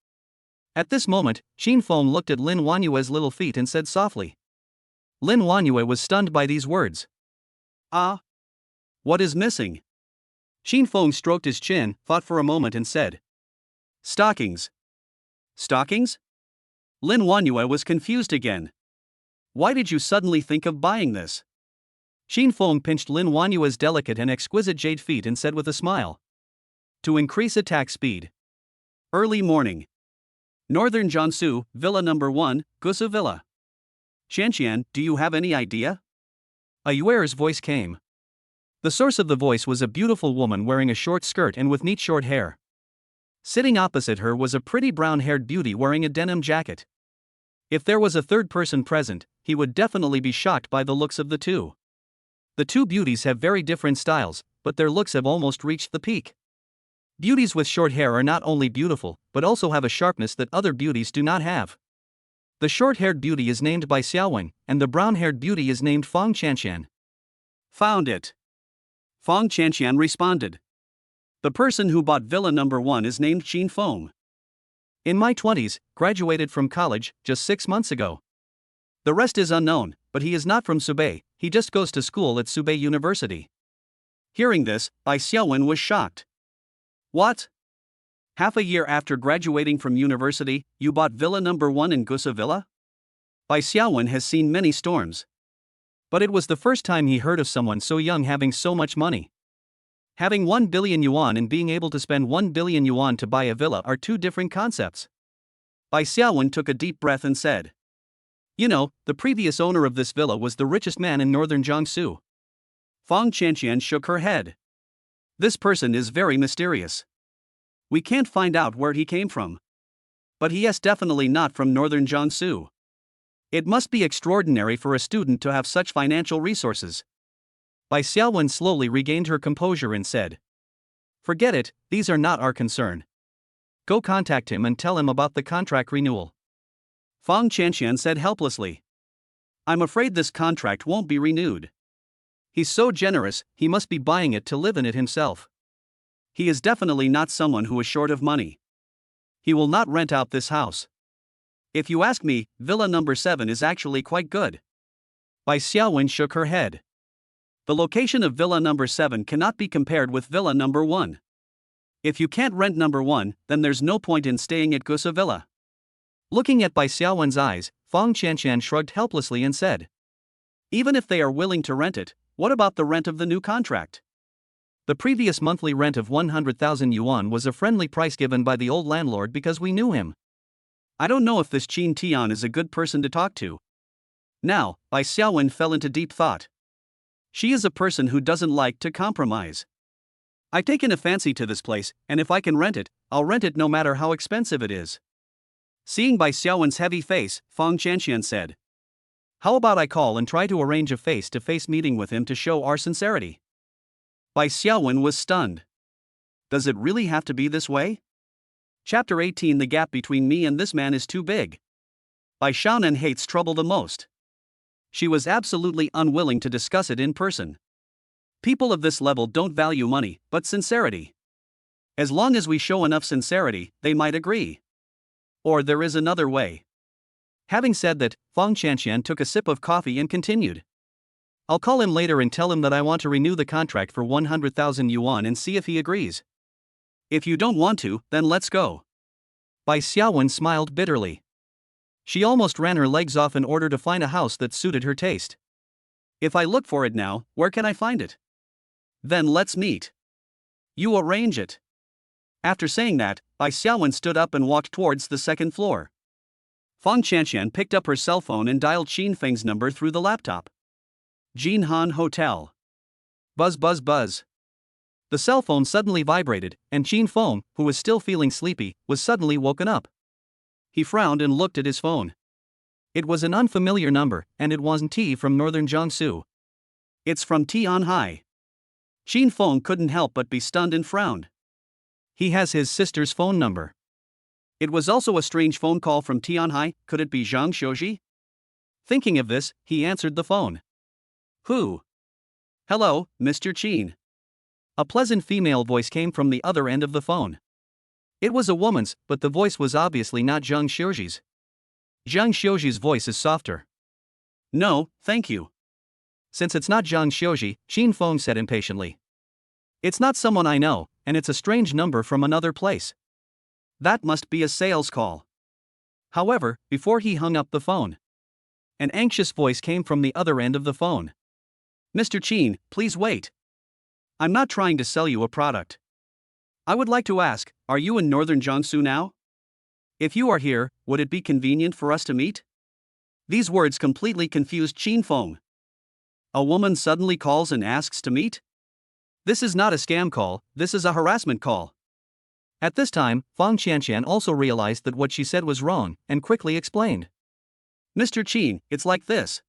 At this moment, Qin Feng looked at Lin Wanyue's little feet and said softly. Lin Wanyue was stunned by these words. Ah. What is missing? Qin Feng stroked his chin, thought for a moment and said. Stockings. Stockings? Lin Wanyue was confused again. Why did you suddenly think of buying this? Qin Feng pinched Lin Wanyue's delicate and exquisite jade feet and said with a smile. To increase attack speed. Early morning. Northern Jiangsu, Villa No. 1, Gusu Villa. Qianqian, do you have any idea? A Yuer's voice came. The source of the voice was a beautiful woman wearing a short skirt and with neat short hair. Sitting opposite her was a pretty brown-haired beauty wearing a denim jacket. If there was a third person present, he would definitely be shocked by the looks of the two. The two beauties have very different styles, but their looks have almost reached the peak. Beauties with short hair are not only beautiful, but also have a sharpness that other beauties do not have. The short-haired beauty is named by Xiaowen, and the brown-haired beauty is named Fang Qianqian. Found it. Fang Qianqian responded. The person who bought Villa No. 1 is named Qin Feng. In my 20s, graduated from college, just 6 months ago. The rest is unknown, but he is not from Subei, he just goes to school at Subei University. Hearing this, Bai Xiaowen was shocked. What? Half a year after graduating from university, you bought Villa No. 1 in Gusa Villa? Bai Xiaowen has seen many storms. But it was the first time he heard of someone so young having so much money. Having 1 billion yuan and being able to spend 1 billion yuan to buy a villa are two different concepts. Bai Xiaowen took a deep breath and said. You know, the previous owner of this villa was the richest man in northern Jiangsu. Fang Qianqian shook her head. This person is very mysterious. We can't find out where he came from. But he is definitely not from northern Jiangsu. It must be extraordinary for a student to have such financial resources. Bai Xiaowen slowly regained her composure and said. Forget it, these are not our concern. Go contact him and tell him about the contract renewal. Fang Qianqian said helplessly. I'm afraid this contract won't be renewed. He's so generous, he must be buying it to live in it himself. He is definitely not someone who is short of money. He will not rent out this house. If you ask me, Villa No. 7 is actually quite good. Bai Xiaowen shook her head. The location of Villa No. 7 cannot be compared with Villa No. 1. If you can't rent No. 1, then there's no point in staying at Gusa Villa. Looking at Bai Xiaowen's eyes, Fang Qianqian shrugged helplessly and said. Even if they are willing to rent it, what about the rent of the new contract? The previous monthly rent of 100,000 yuan was a friendly price given by the old landlord because we knew him. I don't know if this Qin Tian is a good person to talk to. Now, Bai Xiaowen fell into deep thought. She is a person who doesn't like to compromise. I've taken a fancy to this place, and if I can rent it, I'll rent it no matter how expensive it is. Seeing Bai Xiaowen's heavy face, Fang Qianqian said. How about I call and try to arrange a face-to-face meeting with him to show our sincerity? Bai Xiaowen was stunned. Does it really have to be this way? Chapter 18. The gap between me and this man is too big. Bai Xiaowen hates trouble the most. She was absolutely unwilling to discuss it in person. People of this level don't value money, but sincerity. As long as we show enough sincerity, they might agree. Or there is another way. Having said that, Fang Qianqian took a sip of coffee and continued. I'll call him later and tell him that I want to renew the contract for 100,000 yuan and see if he agrees. If you don't want to, then let's go. Bai Xiaowen smiled bitterly. She almost ran her legs off in order to find a house that suited her taste. If I look for it now, where can I find it? Then let's meet. You arrange it. After saying that, Bai Xiaowen stood up and walked towards the second floor. Fang Qianqian picked up her cell phone and dialed Qin Feng's number through the laptop. Jinhan Hotel. Buzz buzz buzz. The cell phone suddenly vibrated, and Qin Feng, who was still feeling sleepy, was suddenly woken up. He frowned and looked at his phone. It was an unfamiliar number, and it wasn't T from northern Jiangsu. It's from Tianhai. Qin Feng couldn't help but be stunned and frowned. He has his sister's phone number. It was also a strange phone call from Tianhai. Could it be Zhang Xiuji? Thinking of this, he answered the phone. Who? Hello, Mr. Qin. A pleasant female voice came from the other end of the phone. It was a woman's, but the voice was obviously not Zhang Xiuji's. Zhang Xiuji's voice is softer. No, thank you. Since it's not Zhang Xiuji, Qin Feng said impatiently. It's not someone I know, and it's a strange number from another place. That must be a sales call. However, before he hung up the phone, an anxious voice came from the other end of the phone. Mr. Qin, please wait. I'm not trying to sell you a product. I would like to ask, are you in northern Jiangsu now? If you are here, would it be convenient for us to meet? These words completely confused Qin Feng. A woman suddenly calls and asks to meet? This is not a scam call, this is a harassment call. At this time, Fang Qianqian also realized that what she said was wrong, and quickly explained. Mr. Qin, it's like this.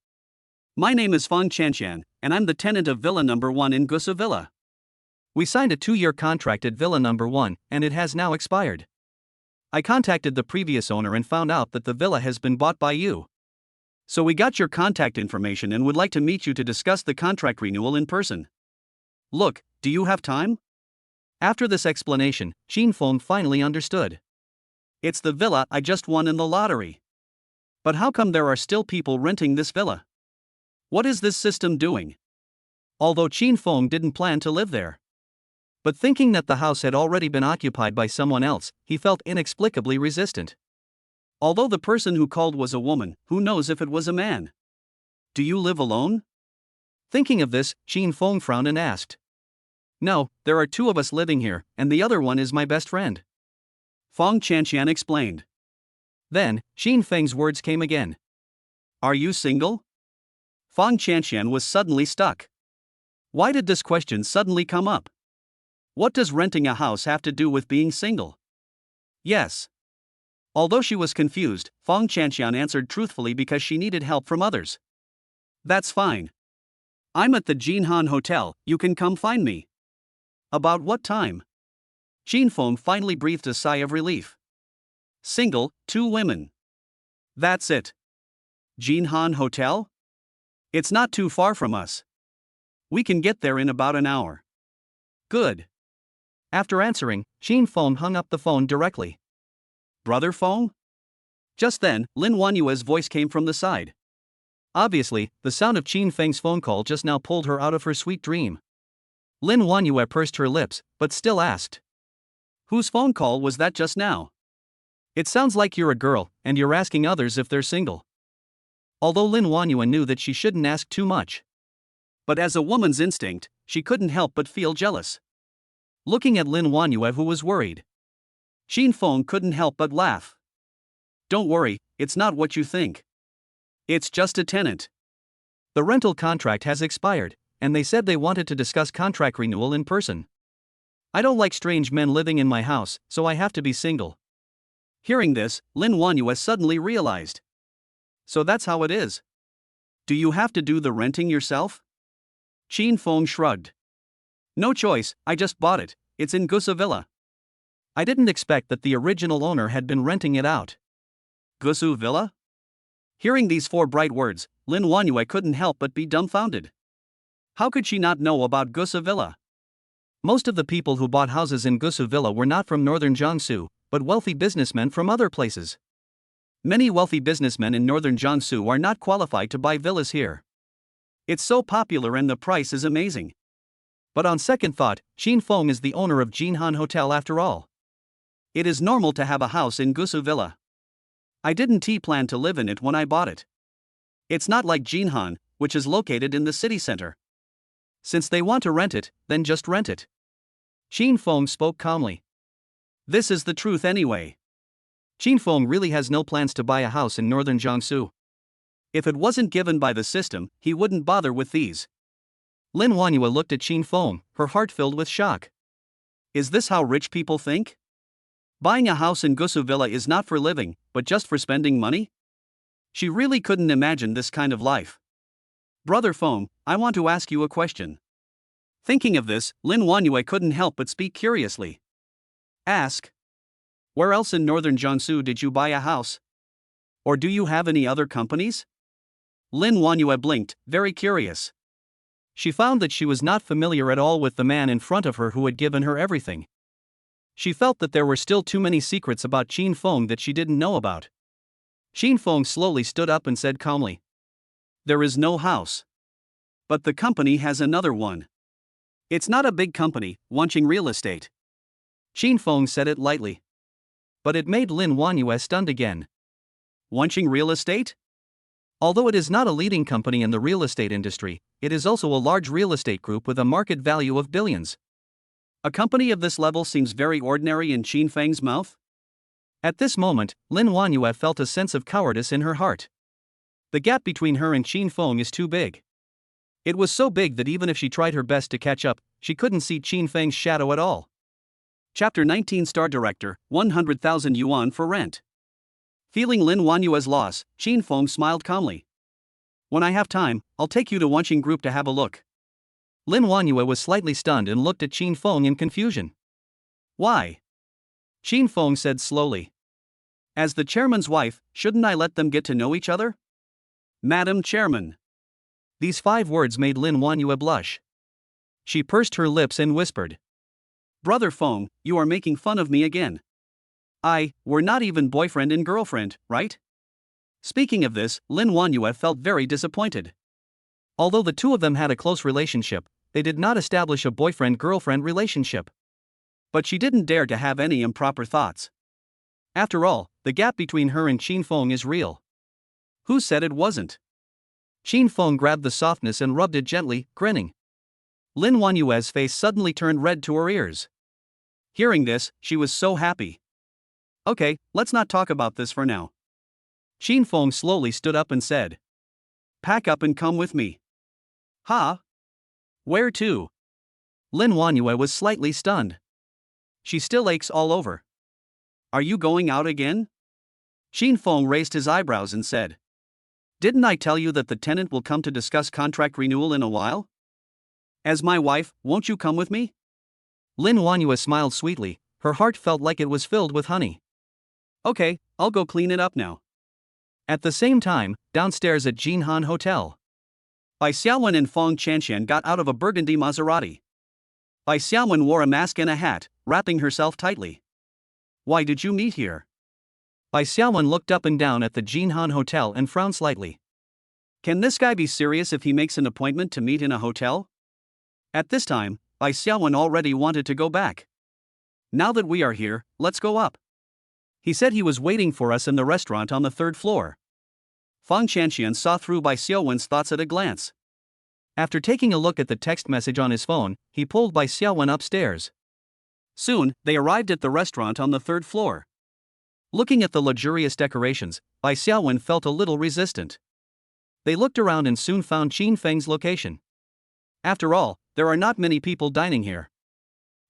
My name is Fang Qianqian, and I'm the tenant of Villa No. 1 in Gusu Villa. We signed a 2-year contract at Villa No. 1, and it has now expired. I contacted the previous owner and found out that the villa has been bought by you. So we got your contact information and would like to meet you to discuss the contract renewal in person. Look, do you have time? After this explanation, Qin Feng finally understood. It's the villa I just won in the lottery. But how come there are still people renting this villa? What is this system doing? Although Qin Feng didn't plan to live there, but thinking that the house had already been occupied by someone else, he felt inexplicably resistant. Although the person who called was a woman, who knows if it was a man? Do you live alone? Thinking of this, Qin Feng frowned and asked. No, there are 2 of us living here, and the other one is my best friend. Fang Qianqian explained. Then, Qin Feng's words came again. Are you single? Fang Qianqian was suddenly stuck. Why did this question suddenly come up? What does renting a house have to do with being single? Yes. Although she was confused, Fang Qianqian answered truthfully because she needed help from others. That's fine. I'm at the Jinhan Hotel, you can come find me. About what time? Qin Feng finally breathed a sigh of relief. Single, 2 women. That's it. Jinhan Hotel? It's not too far from us. We can get there in about an hour. Good. After answering, Qin Feng hung up the phone directly. Brother Feng? Just then, Lin Wanyue's voice came from the side. Obviously, the sound of Qin Feng's phone call just now pulled her out of her sweet dream. Lin Wanyue pursed her lips, but still asked. Whose phone call was that just now? It sounds like you're a girl, and you're asking others if they're single. Although Lin Wanyue knew that she shouldn't ask too much, but as a woman's instinct, she couldn't help but feel jealous. Looking at Lin Wanyue, who was worried, Qin Feng couldn't help but laugh. Don't worry, it's not what you think. It's just a tenant. The rental contract has expired, and they said they wanted to discuss contract renewal in person. I don't like strange men living in my house, so I have to be single. Hearing this, Lin Wanyue suddenly realized. So that's how it is. Do you have to do the renting yourself? Qin Feng shrugged. No choice, I just bought it, it's in Gusu Villa. I didn't expect that the original owner had been renting it out. Gusu Villa? Hearing these 4 bright words, Lin Wanyue couldn't help but be dumbfounded. How could she not know about Gusu Villa? Most of the people who bought houses in Gusu Villa were not from northern Jiangsu, but wealthy businessmen from other places. Many wealthy businessmen in northern Jiangsu are not qualified to buy villas here. It's so popular and the price is amazing. But on second thought, Qin Feng is the owner of Jinhan Hotel after all. It is normal to have a house in Gusu Villa. I didn't plan to live in it when I bought it. It's not like Jinhan, which is located in the city center. Since they want to rent it, then just rent it. Qin Feng spoke calmly. This is the truth anyway. Qin Feng really has no plans to buy a house in northern Jiangsu. If it wasn't given by the system, he wouldn't bother with these. Lin Wanyue looked at Qin Feng, her heart filled with shock. Is this how rich people think? Buying a house in Gusu Villa is not for living, but just for spending money? She really couldn't imagine this kind of life. Brother Feng, I want to ask you a question. Thinking of this, Lin Wanyue couldn't help but speak curiously. Ask. Where else in northern Jiangsu did you buy a house? Or do you have any other companies? Lin Wanyue blinked, very curious. She found that she was not familiar at all with the man in front of her who had given her everything. She felt that there were still too many secrets about Qin Feng that she didn't know about. Qin Feng slowly stood up and said calmly, "There is no house. But the company has another one. It's not a big company, wanting real estate." Qin Feng said it lightly. But it made Lin Wanyue stunned again. Wanting real estate? Although it is not a leading company in the real estate industry, it is also a large real estate group with a market value of billions. A company of this level seems very ordinary in Qin Feng's mouth? At this moment, Lin Wanyue felt a sense of cowardice in her heart. The gap between her and Qin Feng is too big. It was so big that even if she tried her best to catch up, she couldn't see Qin Feng's shadow at all. Chapter 19 Star Director, 100,000 yuan for rent. Feeling Lin Wanyue's loss, Qin Feng smiled calmly. "When I have time, I'll take you to Wanqing Group to have a look." Lin Wanyue was slightly stunned and looked at Qin Feng in confusion. "Why?" Qin Feng said slowly. "As the chairman's wife, shouldn't I let them get to know each other?" "Madam Chairman." These 5 words made Lin Wanyue blush. She pursed her lips and whispered, "Brother Feng, you are making fun of me again. We're not even boyfriend and girlfriend, right?" Speaking of this, Lin Wanyue felt very disappointed. Although the two of them had a close relationship, they did not establish a boyfriend-girlfriend relationship. But she didn't dare to have any improper thoughts. After all, the gap between her and Qin Feng is real. Who said it wasn't? Qin Feng grabbed the softness and rubbed it gently, grinning. Lin Wanyue's face suddenly turned red to her ears. Hearing this, she was so happy. "Okay, let's not talk about this for now." Qin Feng slowly stood up and said, "Pack up and come with me." "Huh? Where to?" Lin Wanyue was slightly stunned. She still aches all over. "Are you going out again?" Qin Feng raised his eyebrows and said, "Didn't I tell you that the tenant will come to discuss contract renewal in a while? As my wife, won't you come with me?" Lin Wanyue smiled sweetly, her heart felt like it was filled with honey. "Okay, I'll go clean it up now." At the same time, downstairs at Jinhan Hotel, Bai Xiaowen and Feng Chanxian got out of a burgundy Maserati. Bai Xiaowen wore a mask and a hat, wrapping herself tightly. "Why did you meet here?" Bai Xiaowen looked up and down at the Jinhan Hotel and frowned slightly. Can this guy be serious if he makes an appointment to meet in a hotel? At this time, Bai Xiaowen already wanted to go back. "Now that we are here, let's go up." He said he was waiting for us in the restaurant on the 3rd floor. Feng Chanxian saw through Bai Xiaowen's thoughts at a glance. After taking a look at the text message on his phone, he pulled Bai Xiaowen upstairs. Soon, they arrived at the restaurant on the 3rd floor. Looking at the luxurious decorations, Bai Xiaowen felt a little resistant. They looked around and soon found Qin Feng's location. After all, there are not many people dining here.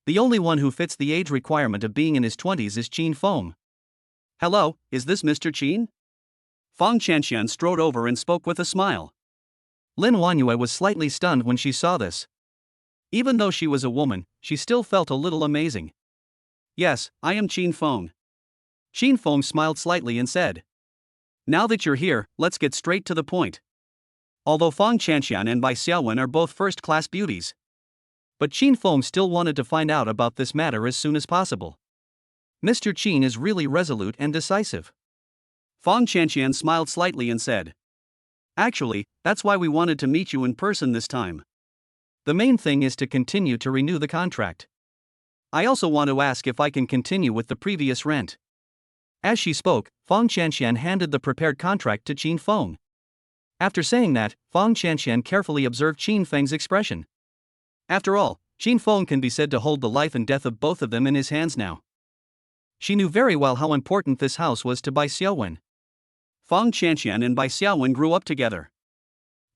The only one who fits the age requirement of being in his 20s is Qin Feng. "Hello, is this Mr. Qin?" Feng Chanxian strode over and spoke with a smile. Lin Wanyue was slightly stunned when she saw this. Even though she was a woman, she still felt a little amazing. "Yes, I am Qin Feng." Qin Feng smiled slightly and said, "Now that you're here, let's get straight to the point." Although Feng Chanxian and Bai Xiaowen are both first-class beauties, but Qin Feng still wanted to find out about this matter as soon as possible. "Mr. Qin is really resolute and decisive." Feng Chanxian smiled slightly and said, "Actually, that's why we wanted to meet you in person this time. The main thing is to continue to renew the contract. I also want to ask if I can continue with the previous rent." As she spoke, Feng Chanxian handed the prepared contract to Qin Feng. After saying that, Feng Chanxian carefully observed Qin Feng's expression. After all, Qin Feng can be said to hold the life and death of both of them in his hands now. She knew very well how important this house was to Bai Xiaowen. Feng Chanxian and Bai Xiaowen grew up together.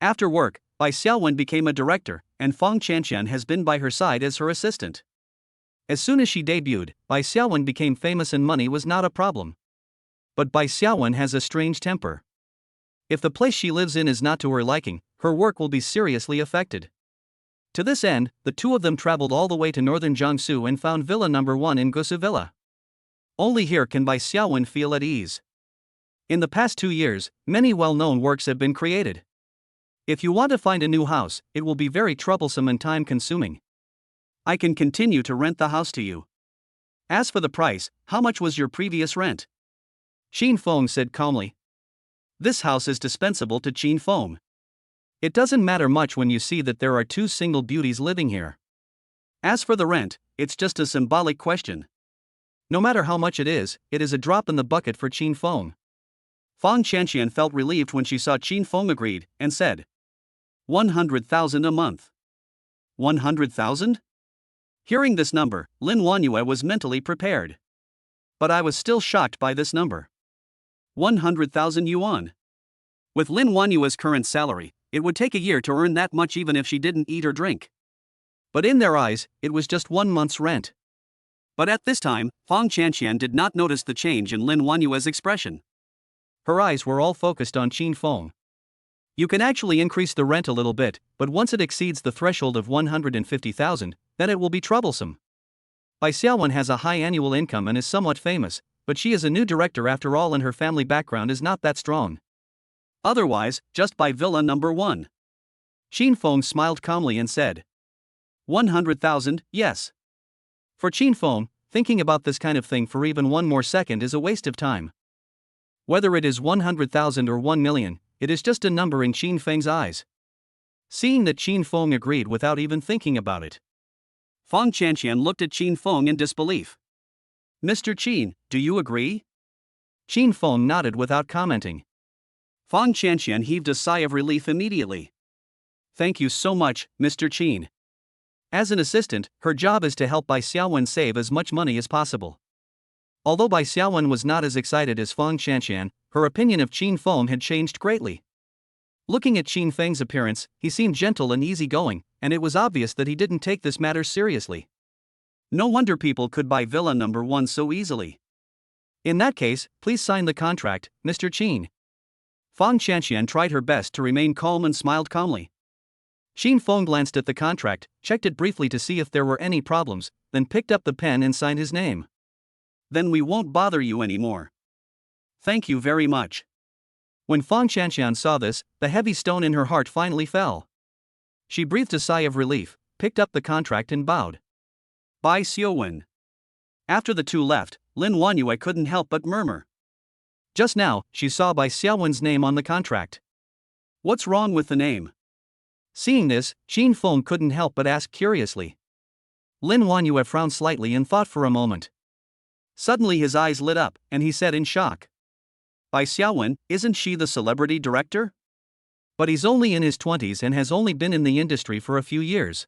After work, Bai Xiaowen became a director, and Feng Chanxian has been by her side as her assistant. As soon as she debuted, Bai Xiaowen became famous and money was not a problem. But Bai Xiaowen has a strange temper. If the place she lives in is not to her liking, her work will be seriously affected. To this end, the two of them traveled all the way to northern Jiangsu and found Villa number 1 in Gusu Villa. Only here can Bai Xiaowen feel at ease. In the past 2 years, many well-known works have been created. If you want to find a new house, it will be very troublesome and time-consuming. I can continue to rent the house to you. As for the price, how much was your previous rent? Qin Feng said calmly. This house is dispensable to Qin Feng. It doesn't matter much when you see that there are two single beauties living here. As for the rent, it's just a symbolic question. No matter how much it is a drop in the bucket for Qin Feng. Fang Qianqian felt relieved when she saw Qin Feng agreed, and said, 100,000 a month. 100,000? Hearing this number, Lin Wanyue was mentally prepared. But I was still shocked by this number. 100,000 yuan. With Lin Wanyue's current salary, it would take a year to earn that much even if she didn't eat or drink. But in their eyes, it was just 1 month's rent. But at this time, Fang Qianqian did not notice the change in Lin Wanyue's expression. Her eyes were all focused on Qin Feng. You can actually increase the rent a little bit, but once it exceeds the threshold of 150,000, then it will be troublesome. Bai Xiaowen has a high annual income and is somewhat famous, but she is a new director after all and her family background is not that strong. Otherwise, just buy villa number 1. Qin Feng smiled calmly and said, 100,000, yes. For Qin Feng, thinking about this kind of thing for even 1 more second is a waste of time. Whether it is 100,000 or 1 million, it is just a number in Qin Feng's eyes. Seeing that Qin Feng agreed without even thinking about it, Fang Qianqian looked at Qin Feng in disbelief. Mr. Qin, do you agree? Qin Feng nodded without commenting. Fang Qianqian heaved a sigh of relief immediately. Thank you so much, Mr. Qin. As an assistant, her job is to help Bai Xiaowen save as much money as possible. Although Bai Xiaowen was not as excited as Fang Qianqian, her opinion of Qin Feng had changed greatly. Looking at Qin Feng's appearance, he seemed gentle and easygoing, and it was obvious that he didn't take this matter seriously. No wonder people could buy villa number 1 so easily. In that case, please sign the contract, Mr. Qin. Fang Qianqian tried her best to remain calm and smiled calmly. Qin Feng glanced at the contract, checked it briefly to see if there were any problems, then picked up the pen and signed his name. Then we won't bother you anymore. Thank you very much. When Fang Qianqian saw this, the heavy stone in her heart finally fell. She breathed a sigh of relief, picked up the contract and bowed. Bai Xiaowen. After the two left, Lin Wanyue couldn't help but murmur. Just now, she saw Bai Xiaowen's name on the contract. What's wrong with the name? Seeing this, Qin Feng couldn't help but ask curiously. Lin Wanyue frowned slightly and thought for a moment. Suddenly his eyes lit up, and he said in shock. Bai Xiaowen, isn't she the celebrity director? But he's only in his 20s and has only been in the industry for a few years.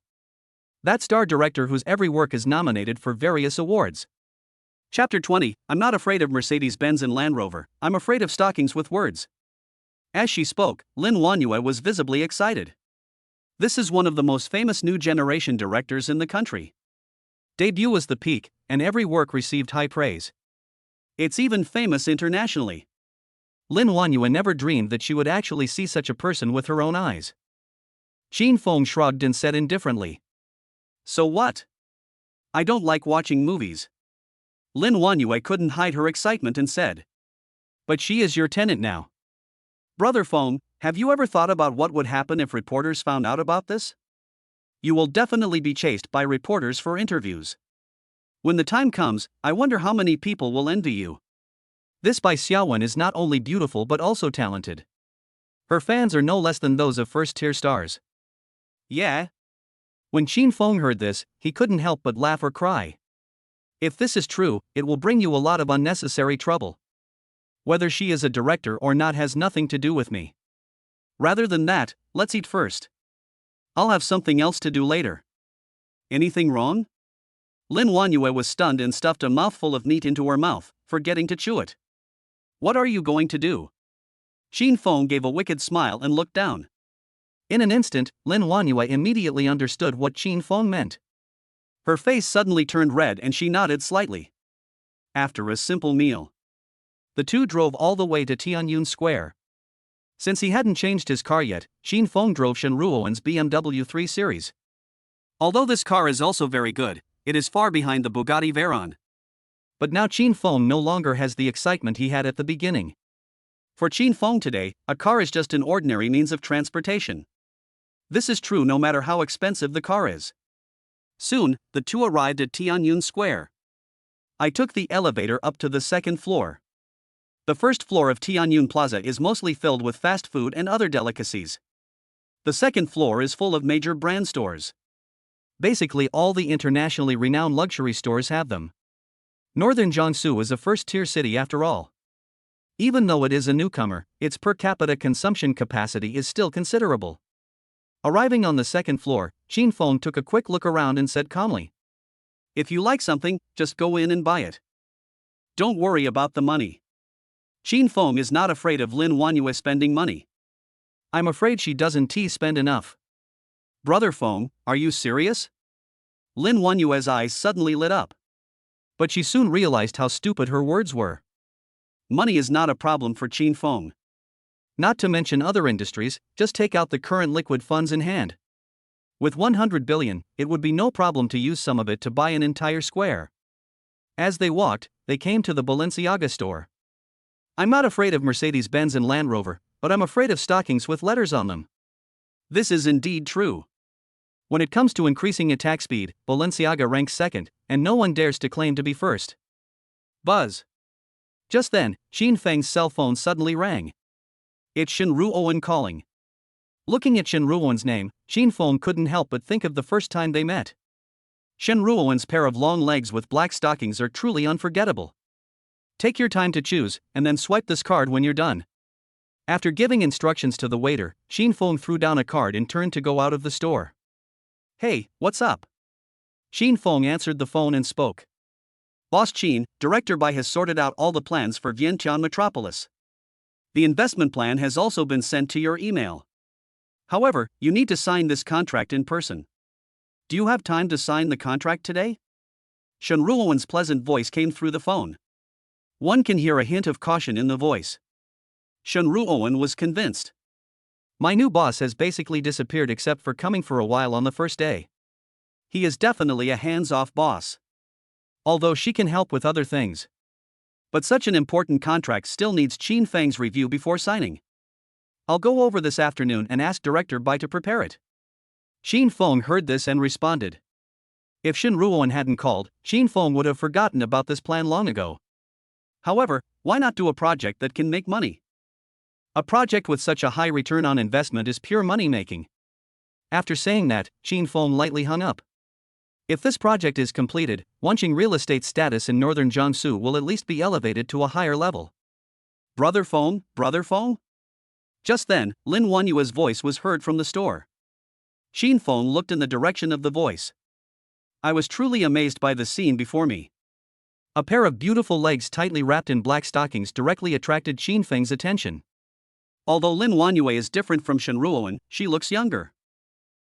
That star director whose every work is nominated for various awards. Chapter 20, I'm not afraid of Mercedes-Benz and Land Rover, I'm afraid of stockings with words. As she spoke, Lin Wanyue was visibly excited. This is one of the most famous new generation directors in the country. Debut was the peak, and every work received high praise. It's even famous internationally. Lin Wanyue never dreamed that she would actually see such a person with her own eyes. Qin Feng shrugged and said indifferently. So what? I don't like watching movies. Lin Wanyue couldn't hide her excitement and said. But she is your tenant now. Brother Feng, have you ever thought about what would happen if reporters found out about this? You will definitely be chased by reporters for interviews. When the time comes, I wonder how many people will envy you. This Bai Xiaowen is not only beautiful but also talented. Her fans are no less than those of first-tier stars. Yeah. When Qin Feng heard this, he couldn't help but laugh or cry. If this is true, it will bring you a lot of unnecessary trouble. Whether she is a director or not has nothing to do with me. Rather than that, let's eat first. I'll have something else to do later. Anything wrong? Lin Wanyue was stunned and stuffed a mouthful of meat into her mouth, forgetting to chew it. What are you going to do? Qin Feng gave a wicked smile and looked down. In an instant, Lin Wanyue immediately understood what Qin Feng meant. Her face suddenly turned red and she nodded slightly. After a simple meal, the two drove all the way to Tianyun Square. Since he hadn't changed his car yet, Qin Feng drove Shen Ruowen's BMW 3 Series. Although this car is also very good, it is far behind the Bugatti Veyron. But now Qin Feng no longer has the excitement he had at the beginning. For Qin Feng today, a car is just an ordinary means of transportation. This is true no matter how expensive the car is. Soon, the two arrived at Tianyun Square. I took the elevator up to the second floor. The first floor of Tianyun Plaza is mostly filled with fast food and other delicacies. The second floor is full of major brand stores. Basically, all the internationally renowned luxury stores have them. Northern Jiangsu is a first-tier city after all. Even though it is a newcomer, its per capita consumption capacity is still considerable. Arriving on the second floor, Qin Feng took a quick look around and said calmly, "If you like something, just go in and buy it. Don't worry about the money." Qin Feng is not afraid of Lin Wanyue spending money. "I'm afraid she doesn't spend enough." "Brother Feng, are you serious?" Lin Wanyue's eyes suddenly lit up. But she soon realized how stupid her words were. Money is not a problem for Qin Feng. Not to mention other industries, just take out the current liquid funds in hand. With 100 billion, it would be no problem to use some of it to buy an entire square. As they walked, they came to the Balenciaga store. "I'm not afraid of Mercedes-Benz and Land Rover, but I'm afraid of stockings with letters on them." This is indeed true. When it comes to increasing attack speed, Balenciaga ranks second, and no one dares to claim to be first. Buzz. Just then, Qin Feng's cell phone suddenly rang. It's Shen Ruowen calling. Looking at Shen Ruowen's name, Qin Feng couldn't help but think of the first time they met. Shen Ruowen's pair of long legs with black stockings are truly unforgettable. "Take your time to choose, and then swipe this card when you're done." After giving instructions to the waiter, Qin Feng threw down a card and turned to go out of the store. "Hey, what's up?" Qin Feng answered the phone and spoke. "Boss Qin, Director Bai has sorted out all the plans for Vientiane Metropolis. The investment plan has also been sent to your email. However, you need to sign this contract in person. Do you have time to sign the contract today?" Shen Ruowen's pleasant voice came through the phone. One can hear a hint of caution in the voice. Shen Ruowen was convinced. "My new boss has basically disappeared except for coming for a while on the first day. He is definitely a hands-off boss. Although she can help with other things. But such an important contract still needs Qin Feng's review before signing. I'll go over this afternoon and ask Director Bai to prepare it." Qin Feng heard this and responded. If Shen Ruowen hadn't called, Qin Feng would have forgotten about this plan long ago. However, why not do a project that can make money? A project with such a high return on investment is pure money-making. After saying that, Qin Feng lightly hung up. If this project is completed, Wanqing real estate status in northern Jiangsu will at least be elevated to a higher level. Brother Feng, Brother Feng? Just then, Lin Wanyue's voice was heard from the store. Qin Feng looked in the direction of the voice. I was truly amazed by the scene before me. A pair of beautiful legs tightly wrapped in black stockings directly attracted Qin Feng's attention. Although Lin Wanyue is different from Shen Ruowen, she looks younger.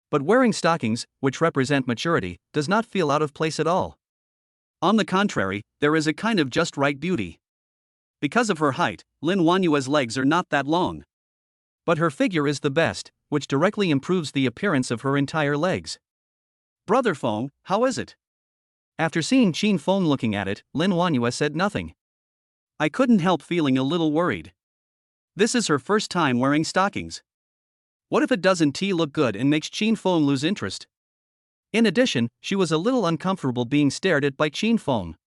But wearing stockings, which represent maturity, does not feel out of place at all. On the contrary, there is a kind of just right beauty. Because of her height, Lin Wanyue's legs are not that long. But her figure is the best, which directly improves the appearance of her entire legs. Brother Feng, how is it? After seeing Qin Feng looking at it, Lin Wanyue said nothing. I couldn't help feeling a little worried. This is her first time wearing stockings. What if it doesn't look good and makes Qin Feng lose interest? In addition, she was a little uncomfortable being stared at by Qin Feng.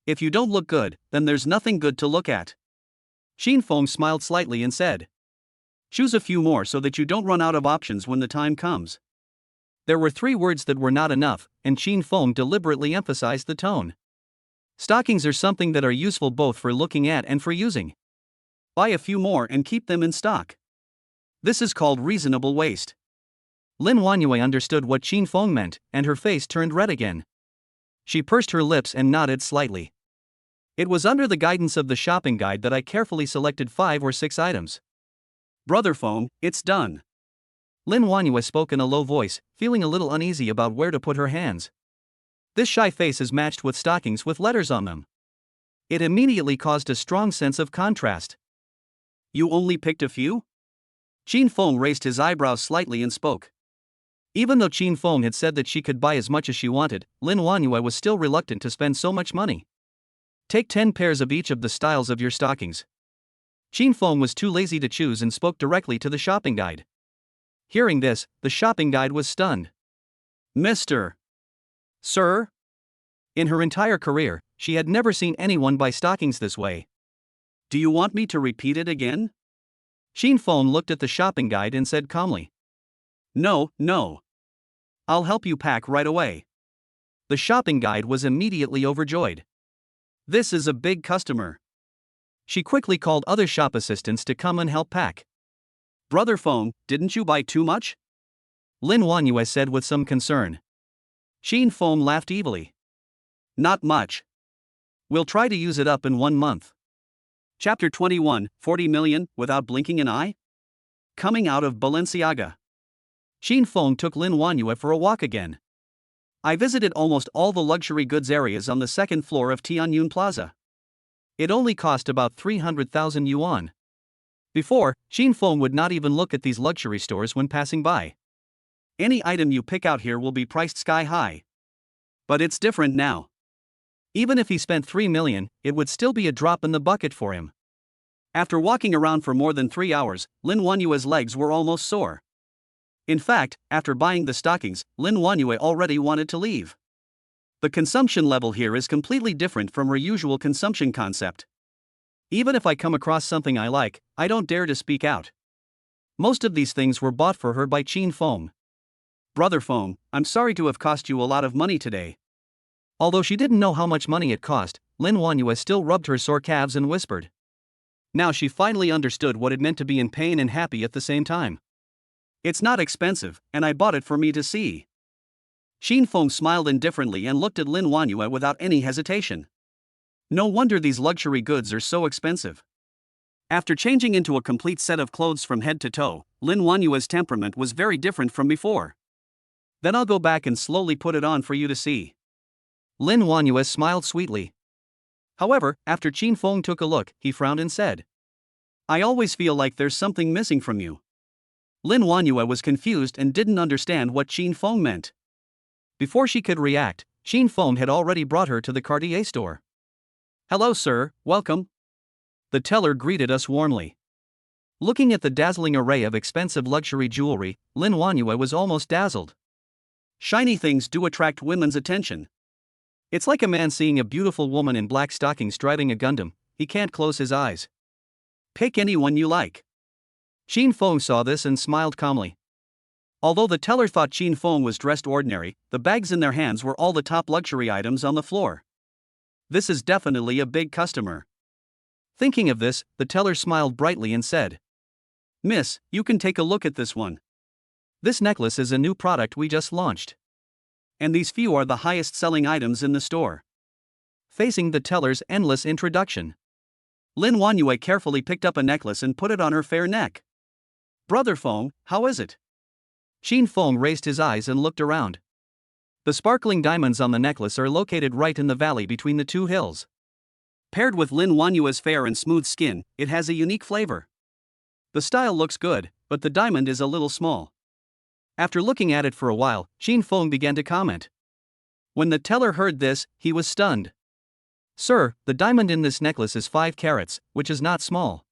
If you don't look good, then there's nothing good to look at. Qin Feng smiled slightly and said. Choose a few more so that you don't run out of options when the time comes. There were 3 words that were not enough, and Qin Feng deliberately emphasized the tone. Stockings are something that are useful both for looking at and for using. Buy a few more and keep them in stock. This is called reasonable waste. Lin Wanyue understood what Qin Feng meant, and her face turned red again. She pursed her lips and nodded slightly. It was under the guidance of the shopping guide that I carefully selected 5 or 6 items. Brother Feng, it's done. Lin Wanyue spoke in a low voice, feeling a little uneasy about where to put her hands. This shy face is matched with stockings with letters on them. It immediately caused a strong sense of contrast. You only picked a few? Qin Feng raised his eyebrows slightly and spoke. Even though Qin Feng had said that she could buy as much as she wanted, Lin Wanyue was still reluctant to spend so much money. Take 10 pairs of each of the styles of your stockings. Qin Feng was too lazy to choose and spoke directly to the shopping guide. Hearing this, the shopping guide was stunned. Mr. Sir? In her entire career, she had never seen anyone buy stockings this way. Do you want me to repeat it again? Shin Fong looked at the shopping guide and said calmly. No, no. I'll help you pack right away. The shopping guide was immediately overjoyed. This is a big customer. She quickly called other shop assistants to come and help pack. Brother Fong, didn't you buy too much? Lin Wanyue said with some concern. Shin Fong laughed evilly. Not much. We'll try to use it up in 1 month. Chapter 21, 40 million, without blinking an eye? Coming out of Balenciaga. Shin Fong took Lin Wanyue for a walk again. I visited almost all the luxury goods areas on the second floor of Tianyun Plaza. It only cost about 300,000 yuan. Before, Shin Fong would not even look at these luxury stores when passing by. Any item you pick out here will be priced sky high. But it's different now. Even if he spent 3 million, it would still be a drop in the bucket for him. After walking around for more than 3 hours, Lin Wanyue's legs were almost sore. In fact, after buying the stockings, Lin Wanyue already wanted to leave. The consumption level here is completely different from her usual consumption concept. Even if I come across something I like, I don't dare to speak out. Most of these things were bought for her by Shin Fong. Brother Fong, I'm sorry to have cost you a lot of money today. Although she didn't know how much money it cost, Lin Wanyue still rubbed her sore calves and whispered. Now she finally understood what it meant to be in pain and happy at the same time. It's not expensive, and I bought it for me to see. Shin Fong smiled indifferently and looked at Lin Wanyue without any hesitation. No wonder these luxury goods are so expensive. After changing into a complete set of clothes from head to toe, Lin Wanyue's temperament was very different from before. Then I'll go back and slowly put it on for you to see. Lin Wanyue smiled sweetly. However, after Shin Fong took a look, he frowned and said, I always feel like there's something missing from you. Lin Wanyue was confused and didn't understand what Shin Fong meant. Before she could react, Shin Fong had already brought her to the Cartier store. Hello sir, welcome. The teller greeted us warmly. Looking at the dazzling array of expensive luxury jewelry, Lin Wanyue was almost dazzled. Shiny things do attract women's attention. It's like a man seeing a beautiful woman in black stockings driving a Gundam, he can't close his eyes. Pick any one you like. Shin Fong saw this and smiled calmly. Although the teller thought Shin Fong was dressed ordinary, the bags in their hands were all the top luxury items on the floor. This is definitely a big customer. Thinking of this, the teller smiled brightly and said, Miss, you can take a look at this one. This necklace is a new product we just launched. And these few are the highest selling items in the store. Facing the teller's endless introduction, Lin Wanyue carefully picked up a necklace and put it on her fair neck. Brother Fong, how is it? Shin Fong raised his eyes and looked around. The sparkling diamonds on the necklace are located right in the valley between the two hills. Paired with Lin Wanyue's fair and smooth skin, it has a unique flavor. The style looks good, but the diamond is a little small. After looking at it for a while, Shin Fong began to comment. When the teller heard this, he was stunned. Sir, the diamond in this necklace is 5 carats, which is not small.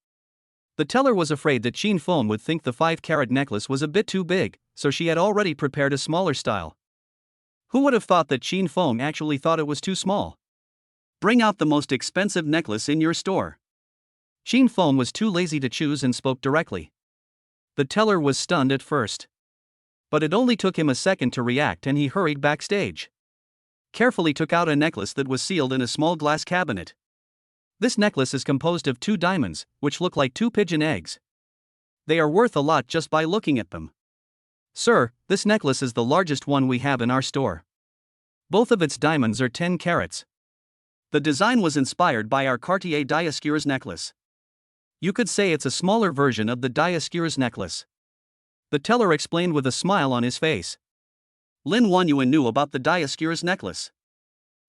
The teller was afraid that Shin Fong would think the 5-carat necklace was a bit too big, so she had already prepared a smaller style. Who would have thought that Shin Fong actually thought it was too small? Bring out the most expensive necklace in your store. Shin Fong was too lazy to choose and spoke directly. The teller was stunned at first. But it only took him a second to react and he hurried backstage. Carefully took out a necklace that was sealed in a small glass cabinet. This necklace is composed of 2 diamonds, which look like 2 pigeon eggs. They are worth a lot just by looking at them. Sir, this necklace is the largest one we have in our store. Both of its diamonds are 10 carats. The design was inspired by our Cartier Dioscures necklace. You could say it's a smaller version of the Dioscures necklace. The teller explained with a smile on his face. Lin Wanyue knew about the Dioscures necklace.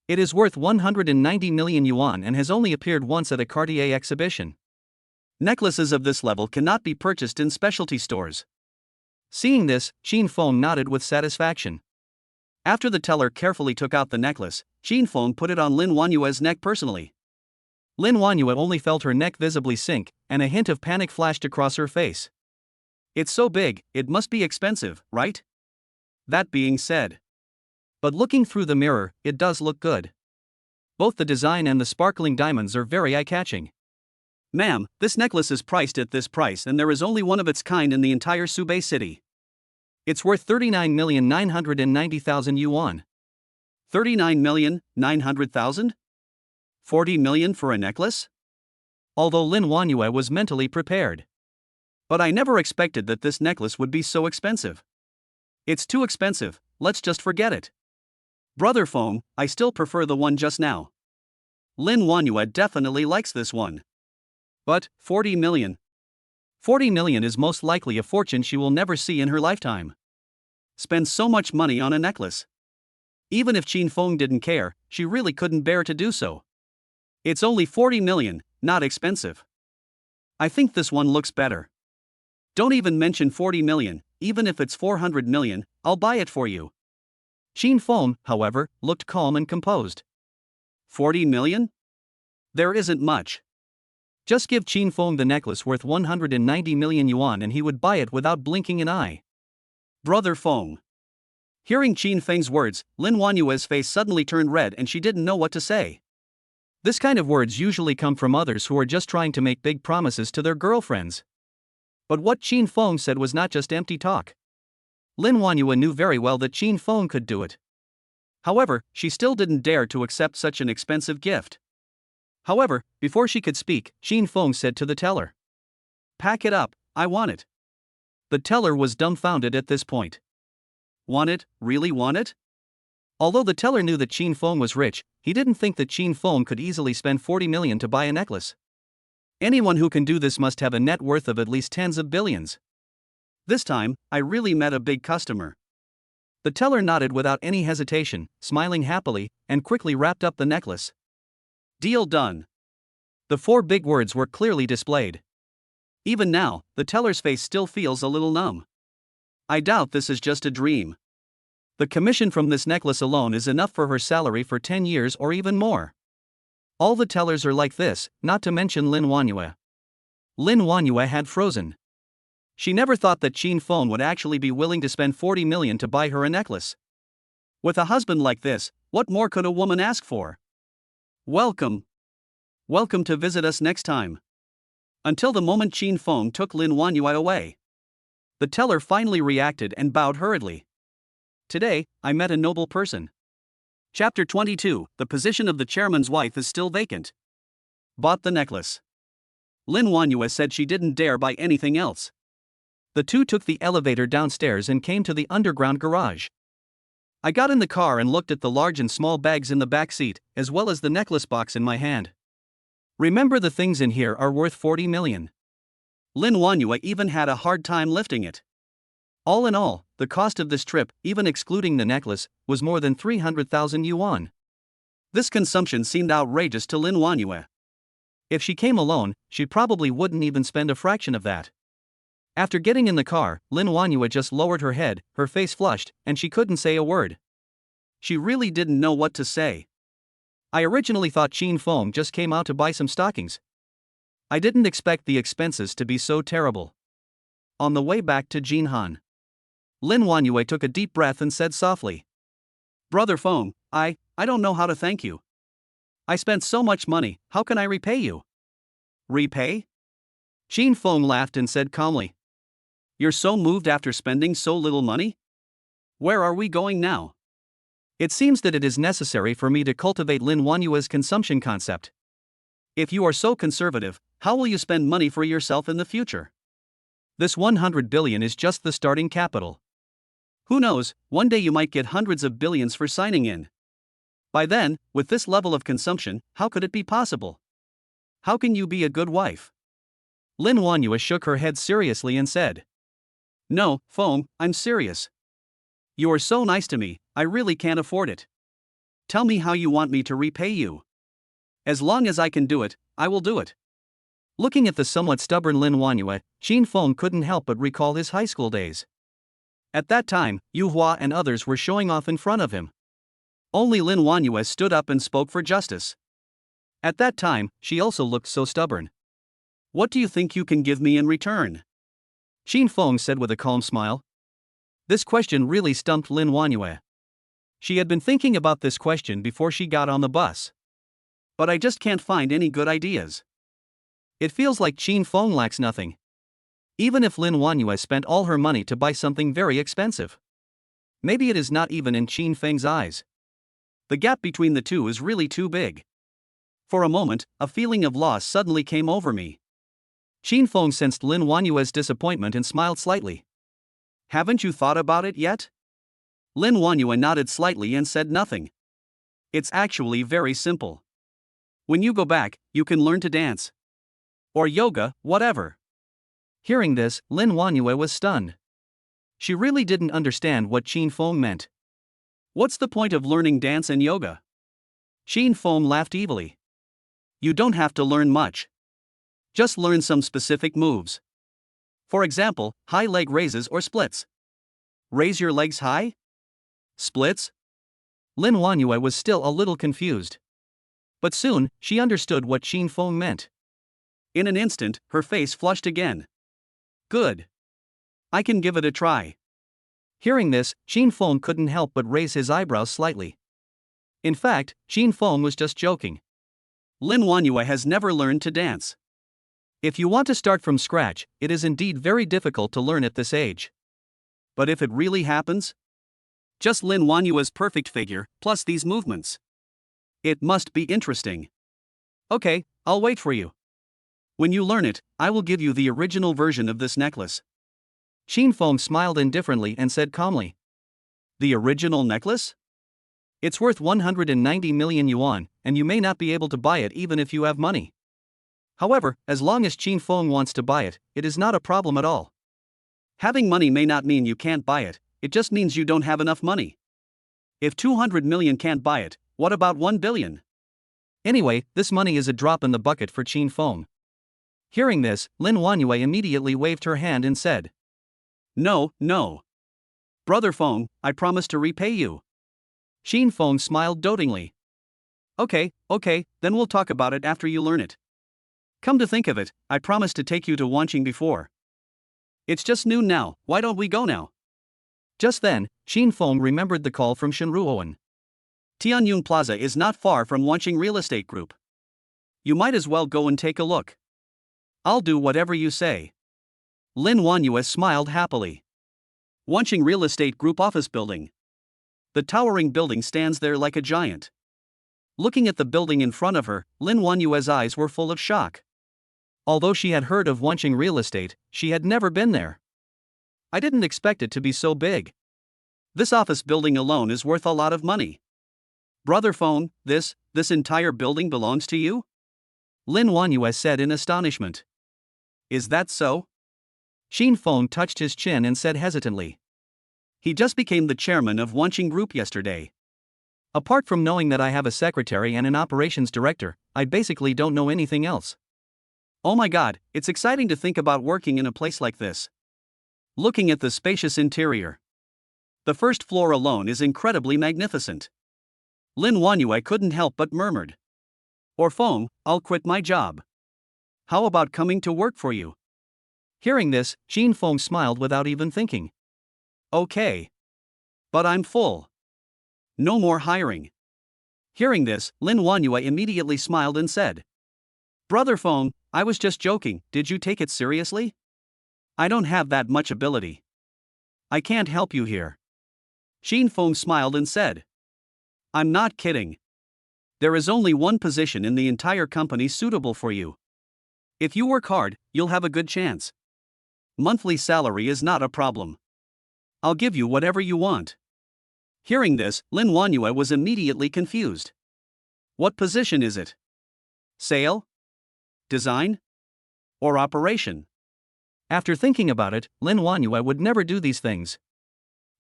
It is worth 190 million yuan and has only appeared once at a Cartier exhibition. Necklaces of this level cannot be purchased in specialty stores. Seeing this, Shin Fong nodded with satisfaction. After the teller carefully took out the necklace, Shin Fong put it on Lin Wanyue's neck personally. Lin Wanyue only felt her neck visibly sink, and a hint of panic flashed across her face. It's so big, it must be expensive, right? That being said. But looking through the mirror, it does look good. Both the design and the sparkling diamonds are very eye-catching. Ma'am, this necklace is priced at this price and there is only one of its kind in the entire Subei city. It's worth 39,990,000 yuan. 39,900,000? 40 million for a necklace? Although Lin Wanyue was mentally prepared. But I never expected that this necklace would be so expensive. It's too expensive, let's just forget it. Brother Feng, I still prefer the one just now. Lin Wanyue definitely likes this one. But, 40 million. 40 million is most likely a fortune she will never see in her lifetime. Spend so much money on a necklace. Even if Qin Feng didn't care, she really couldn't bear to do so. It's only 40 million, not expensive. I think this one looks better. Don't even mention 40 million, even if it's 400 million, I'll buy it for you. Qin Feng, however, looked calm and composed. 40 million? There isn't much. Just give Qin Feng the necklace worth 190 million yuan and he would buy it without blinking an eye. Brother Feng. Hearing Qin Feng's words, Lin Wanyue's face suddenly turned red and she didn't know what to say. This kind of words usually come from others who are just trying to make big promises to their girlfriends. But what Qin Feng said was not just empty talk. Lin Wanyue knew very well that Qin Feng could do it. However, she still didn't dare to accept such an expensive gift. However, before she could speak, Qin Feng said to the teller, "Pack it up, I want it." The teller was dumbfounded at this point. Want it? Really want it? Although the teller knew that Qin Feng was rich, he didn't think that Qin Feng could easily spend 40 million to buy a necklace. Anyone who can do this must have a net worth of at least tens of billions. This time, I really met a big customer. The teller nodded without any hesitation, smiling happily, and quickly wrapped up the necklace. Deal done. The 4 big words were clearly displayed. Even now, the teller's face still feels a little numb. I doubt this is just a dream. The commission from this necklace alone is enough for her salary for 10 years or even more. All the tellers are like this, not to mention Lin Wanyue. Lin Wanyue had frozen. She never thought that Qin Feng would actually be willing to spend 40 million to buy her a necklace. With a husband like this, what more could a woman ask for? Welcome. Welcome to visit us next time. Until the moment Qin Feng took Lin Wanyue away. The teller finally reacted and bowed hurriedly. Today, I met a noble person. Chapter 22, the position of the chairman's wife is still vacant. Bought the necklace. Lin Wanyue said she didn't dare buy anything else. The two took the elevator downstairs and came to the underground garage. I got in the car and looked at the large and small bags in the back seat, as well as the necklace box in my hand. Remember, the things in here are worth 40 million. Lin Wanyue even had a hard time lifting it. All in all, the cost of this trip, even excluding the necklace, was more than 300,000 yuan. This consumption seemed outrageous to Lin Wanyue. If she came alone, she probably wouldn't even spend a fraction of that. After getting in the car, Lin Wanyue just lowered her head, her face flushed, and she couldn't say a word. She really didn't know what to say. I originally thought Qin Feng just came out to buy some stockings. I didn't expect the expenses to be so terrible. On the way back to Jinhan, Lin Wanyue took a deep breath and said softly, "Brother Feng, I don't know how to thank you. I spent so much money, how can I repay you?" "Repay?" Qin Feng laughed and said calmly, "You're so moved after spending so little money? Where are we going now?" It seems that it is necessary for me to cultivate Lin Wanyue's consumption concept. If you are so conservative, how will you spend money for yourself in the future? This 100 billion is just the starting capital. Who knows, one day you might get hundreds of billions for signing in. By then, with this level of consumption, how could it be possible? How can you be a good wife? Lin Wanyue shook her head seriously and said, "No, Feng, I'm serious. You are so nice to me, I really can't afford it. Tell me how you want me to repay you. As long as I can do it, I will do it." Looking at the somewhat stubborn Lin Wanyue, Qin Feng couldn't help but recall his high school days. At that time, Yu Hua and others were showing off in front of him. Only Lin Wanyue stood up and spoke for justice. At that time, she also looked so stubborn. "What do you think you can give me in return?" Qin Feng said with a calm smile. This question really stumped Lin Wanyue. She had been thinking about this question before she got on the bus. but I just can't find any good ideas. It feels like Qin Feng lacks nothing. Even if Lin Wanyue spent all her money to buy something very expensive. Maybe it is not even in Qin Feng's eyes. The gap between the two is really too big. For a moment, a feeling of loss suddenly came over me. Qin Feng sensed Lin Wanyue's disappointment and smiled slightly. Haven't you thought about it yet? Lin Wanyue nodded slightly and said nothing. It's actually very simple. When you go back, you can learn to dance. Or yoga, whatever. Hearing this, Lin Wanyue was stunned. She really didn't understand what Qin Feng meant. What's the point of learning dance and yoga? Qin Feng laughed evilly. You don't have to learn much. Just learn some specific moves. For example, high leg raises or splits. Raise your legs high? Splits? Lin Wanyue was still a little confused. But soon, she understood what Qin Feng meant. In an instant, her face flushed again. Good. I can give it a try. Hearing this, Qin Feng couldn't help but raise his eyebrows slightly. In fact, Qin Feng was just joking. Lin Wanyue has never learned to dance. If you want to start from scratch, it is indeed very difficult to learn at this age. But if it really happens? Just Lin Wanyue's perfect figure, plus these movements. It must be interesting. Okay, I'll wait for you. When you learn it, I will give you the original version of this necklace. Qin Feng smiled indifferently and said calmly. The original necklace? It's worth 190 million yuan, and you may not be able to buy it even if you have money. However, as long as Qin Feng wants to buy it, it is not a problem at all. Having money may not mean you can't buy it just means you don't have enough money. If 200 million can't buy it, what about 1 billion? Anyway, this money is a drop in the bucket for Qin Feng. Hearing this, Lin Wanyue immediately waved her hand and said, No. Brother Feng, I promise to repay you. Qin Feng smiled dotingly. Okay, then we'll talk about it after you learn it. Come to think of it, I promised to take you to Wanqing before. It's just noon now, why don't we go now? Just then, Qin Feng remembered the call from Shenruowen. Tianyun Plaza is not far from Wanqing Real Estate Group. You might as well go and take a look. I'll do whatever you say. Lin Wanyue smiled happily. Wanqing Real Estate Group office building. The towering building stands there like a giant. Looking at the building in front of her, Lin Wanyue's eyes were full of shock. Although she had heard of Wanqing Real Estate, she had never been there. I didn't expect it to be so big. This office building alone is worth a lot of money. Brother Feng, this entire building belongs to you? Lin Wanyue said in astonishment. Is that so? Qin Feng touched his chin and said hesitantly. He just became the chairman of Wanqing Group yesterday. Apart from knowing that I have a secretary and an operations director, I basically don't know anything else. Oh my god, it's exciting to think about working in a place like this. Looking at the spacious interior. The first floor alone is incredibly magnificent. Lin Wanyue couldn't help but murmured. Or Feng, I'll quit my job. How about coming to work for you? Hearing this, Qin Feng smiled without even thinking. Okay. But I'm full. No more hiring. Hearing this, Lin Wanyue immediately smiled and said. Brother Feng, I was just joking, did you take it seriously? I don't have that much ability. I can't help you here. Qin Feng smiled and said. I'm not kidding. There is only one position in the entire company suitable for you. If you work hard, you'll have a good chance. Monthly salary is not a problem. I'll give you whatever you want. Hearing this, Lin Wanyue was immediately confused. What position is it? Sale? Design? Or operation? After thinking about it, Lin Wanyue would never do these things.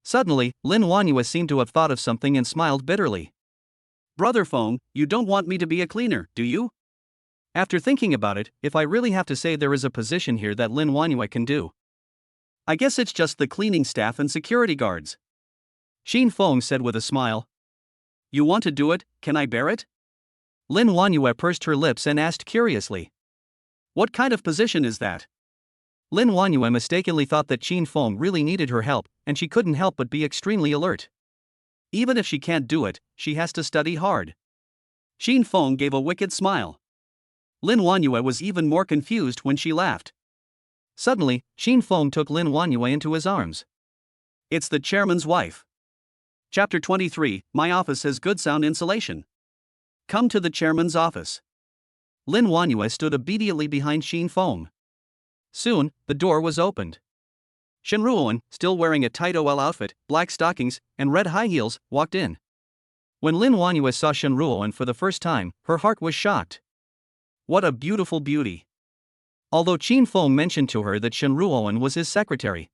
Suddenly, Lin Wanyue seemed to have thought of something and smiled bitterly. Brother Feng, you don't want me to be a cleaner, do you? After thinking about it, if I really have to say there is a position here that Lin Wanyue can do. I guess it's just the cleaning staff and security guards. Qin Feng said with a smile. You want to do it, can I bear it? Lin Wanyue pursed her lips and asked curiously. What kind of position is that? Lin Wanyue mistakenly thought that Qin Feng really needed her help, and she couldn't help but be extremely alert. Even if she can't do it, she has to study hard. Xin Feng gave a wicked smile. Lin Wanyue was even more confused when she laughed. Suddenly, Xin Feng took Lin Wanyue into his arms. It's the chairman's wife. Chapter 23, My office has good sound insulation. Come to the chairman's office. Lin Wanyue stood obediently behind Xin Feng. Soon, the door was opened. Shen Ruoan, still wearing a tight OL outfit, black stockings, and red high heels, walked in. When Lin Wanyue saw Shen Ruoan for the first time, her heart was shocked. What a beautiful beauty. Although Xin Feng mentioned to her that Shen Ruoan was his secretary.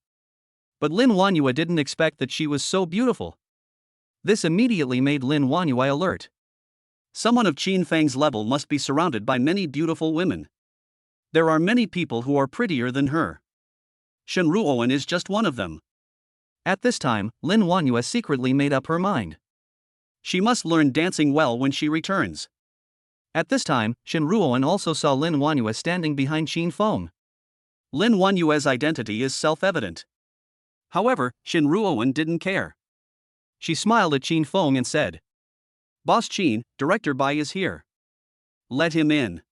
But Lin Wanyue didn't expect that she was so beautiful. This immediately made Lin Wanyue alert. Someone of Qin Feng's level must be surrounded by many beautiful women. There are many people who are prettier than her. Shen Ruoan is just one of them. At this time, Lin Wanyue secretly made up her mind. She must learn dancing well when she returns. At this time, Shen Ruoan also saw Lin Wanyue standing behind Xin Feng. Lin Wanyue's identity is self-evident. However, Shen Ruoan didn't care. She smiled at Xin Feng and said, Boss Qin, Director Bai is here. Let him in.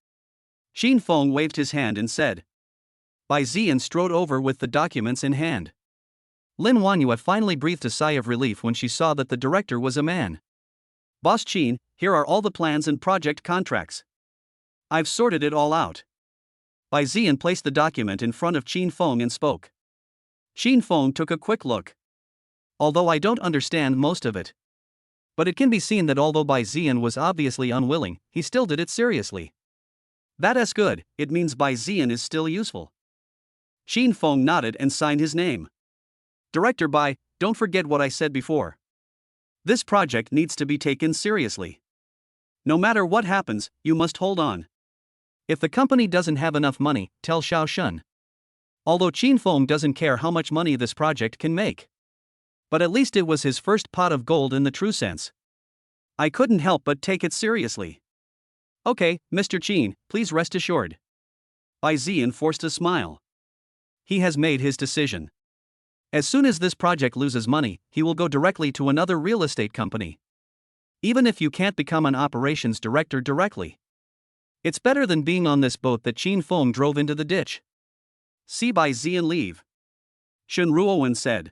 Xin Feng waved his hand and said. Bai Ziyan strode over with the documents in hand. Lin Wanyue finally breathed a sigh of relief when she saw that the director was a man. Boss Qin, here are all the plans and project contracts. I've sorted it all out. Bai Ziyan placed the document in front of Xin Feng and spoke. Xin Feng took a quick look. Although I don't understand most of it. But it can be seen that although Bai Ziyan was obviously unwilling, he still did it seriously. That's good, it means Bai Ziyan is still useful. Xin Feng nodded and signed his name. Director Bai, don't forget what I said before. This project needs to be taken seriously. No matter what happens, you must hold on. If the company doesn't have enough money, tell Xiao Shun. Although Qin Feng doesn't care how much money this project can make. But at least it was his first pot of gold in the true sense. I couldn't help but take it seriously. Okay, Mr. Qin, please rest assured. Bai Ziyan forced a smile. He has made his decision. As soon as this project loses money, he will go directly to another real estate company. Even if you can't become an operations director directly. It's better than being on this boat that Qin Feng drove into the ditch. See Bai Ziyan leave. Shen Ruoan said.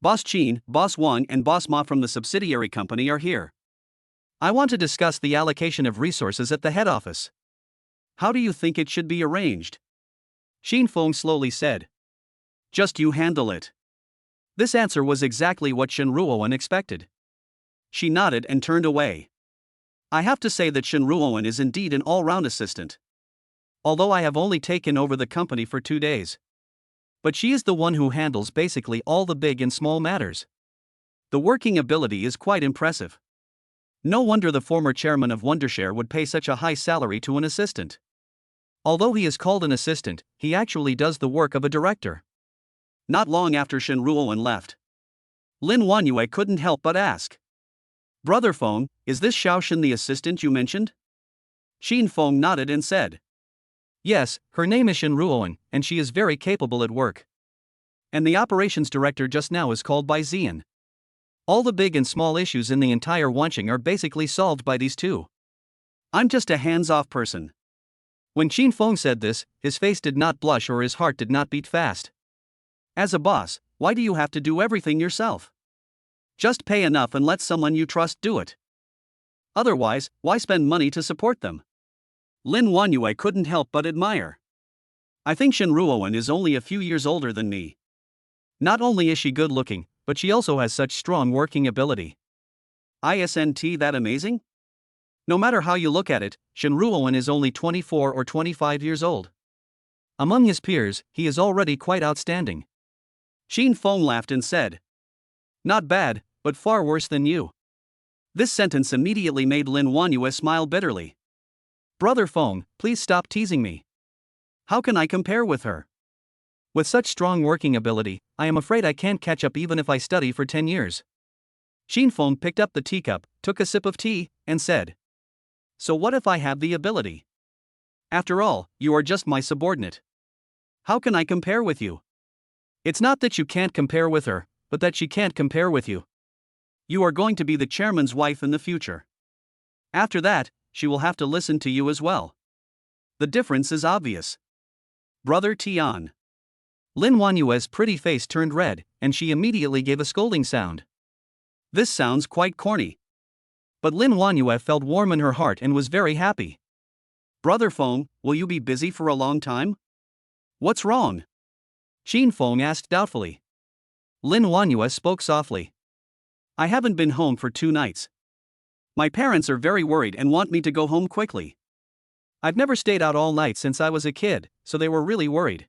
Boss Qin, Boss Wang and Boss Ma from the subsidiary company are here. I want to discuss the allocation of resources at the head office. How do you think it should be arranged? Qin Feng slowly said. Just you handle it. This answer was exactly what Shen Ruoan expected. She nodded and turned away. I have to say that Shen Ruoan is indeed an all-round assistant. Although I have only taken over the company for 2 days. But she is the one who handles basically all the big and small matters. The working ability is quite impressive. No wonder the former chairman of Wondershare would pay such a high salary to an assistant. Although he is called an assistant, he actually does the work of a director. Not long after Shen Ruoan left, Lin Wanyue couldn't help but ask. Brother Feng, is this Xiaoshan the assistant you mentioned? Xin Feng nodded and said. Yes, her name is Shen Ruoan, and she is very capable at work. And the operations director just now is called Bai Ziyan. All the big and small issues in the entire Wanqing are basically solved by these two. I'm just a hands-off person. When Qin Feng said this, his face did not blush or his heart did not beat fast. As a boss, why do you have to do everything yourself? Just pay enough and let someone you trust do it. Otherwise, why spend money to support them? Lin Wanyue couldn't help but admire. I think Shen Ruoan is only a few years older than me. Not only is she good-looking, but she also has such strong working ability. Isn't that amazing? No matter how you look at it, Shen Ruoan is only 24 or 25 years old. Among his peers, he is already quite outstanding. Xin Feng laughed and said. Not bad, but far worse than you. This sentence immediately made Lin Wanyue smile bitterly. Brother Feng, please stop teasing me. How can I compare with her? With such strong working ability, I am afraid I can't catch up even if I study for 10 years. Xin Feng picked up the teacup, took a sip of tea, and said. So what if I have the ability? After all, you are just my subordinate. How can I compare with you? It's not that you can't compare with her, but that she can't compare with you. You are going to be the chairman's wife in the future. After that, she will have to listen to you as well. The difference is obvious. Brother Tian. Lin Wanyue's pretty face turned red, and she immediately gave a scolding sound. This sounds quite corny. But Lin Wanyue felt warm in her heart and was very happy. Brother Feng, will you be busy for a long time? What's wrong? Qin Feng asked doubtfully. Lin Wanyue spoke softly. I haven't been home for 2 nights. My parents are very worried and want me to go home quickly. I've never stayed out all night since I was a kid, so they were really worried.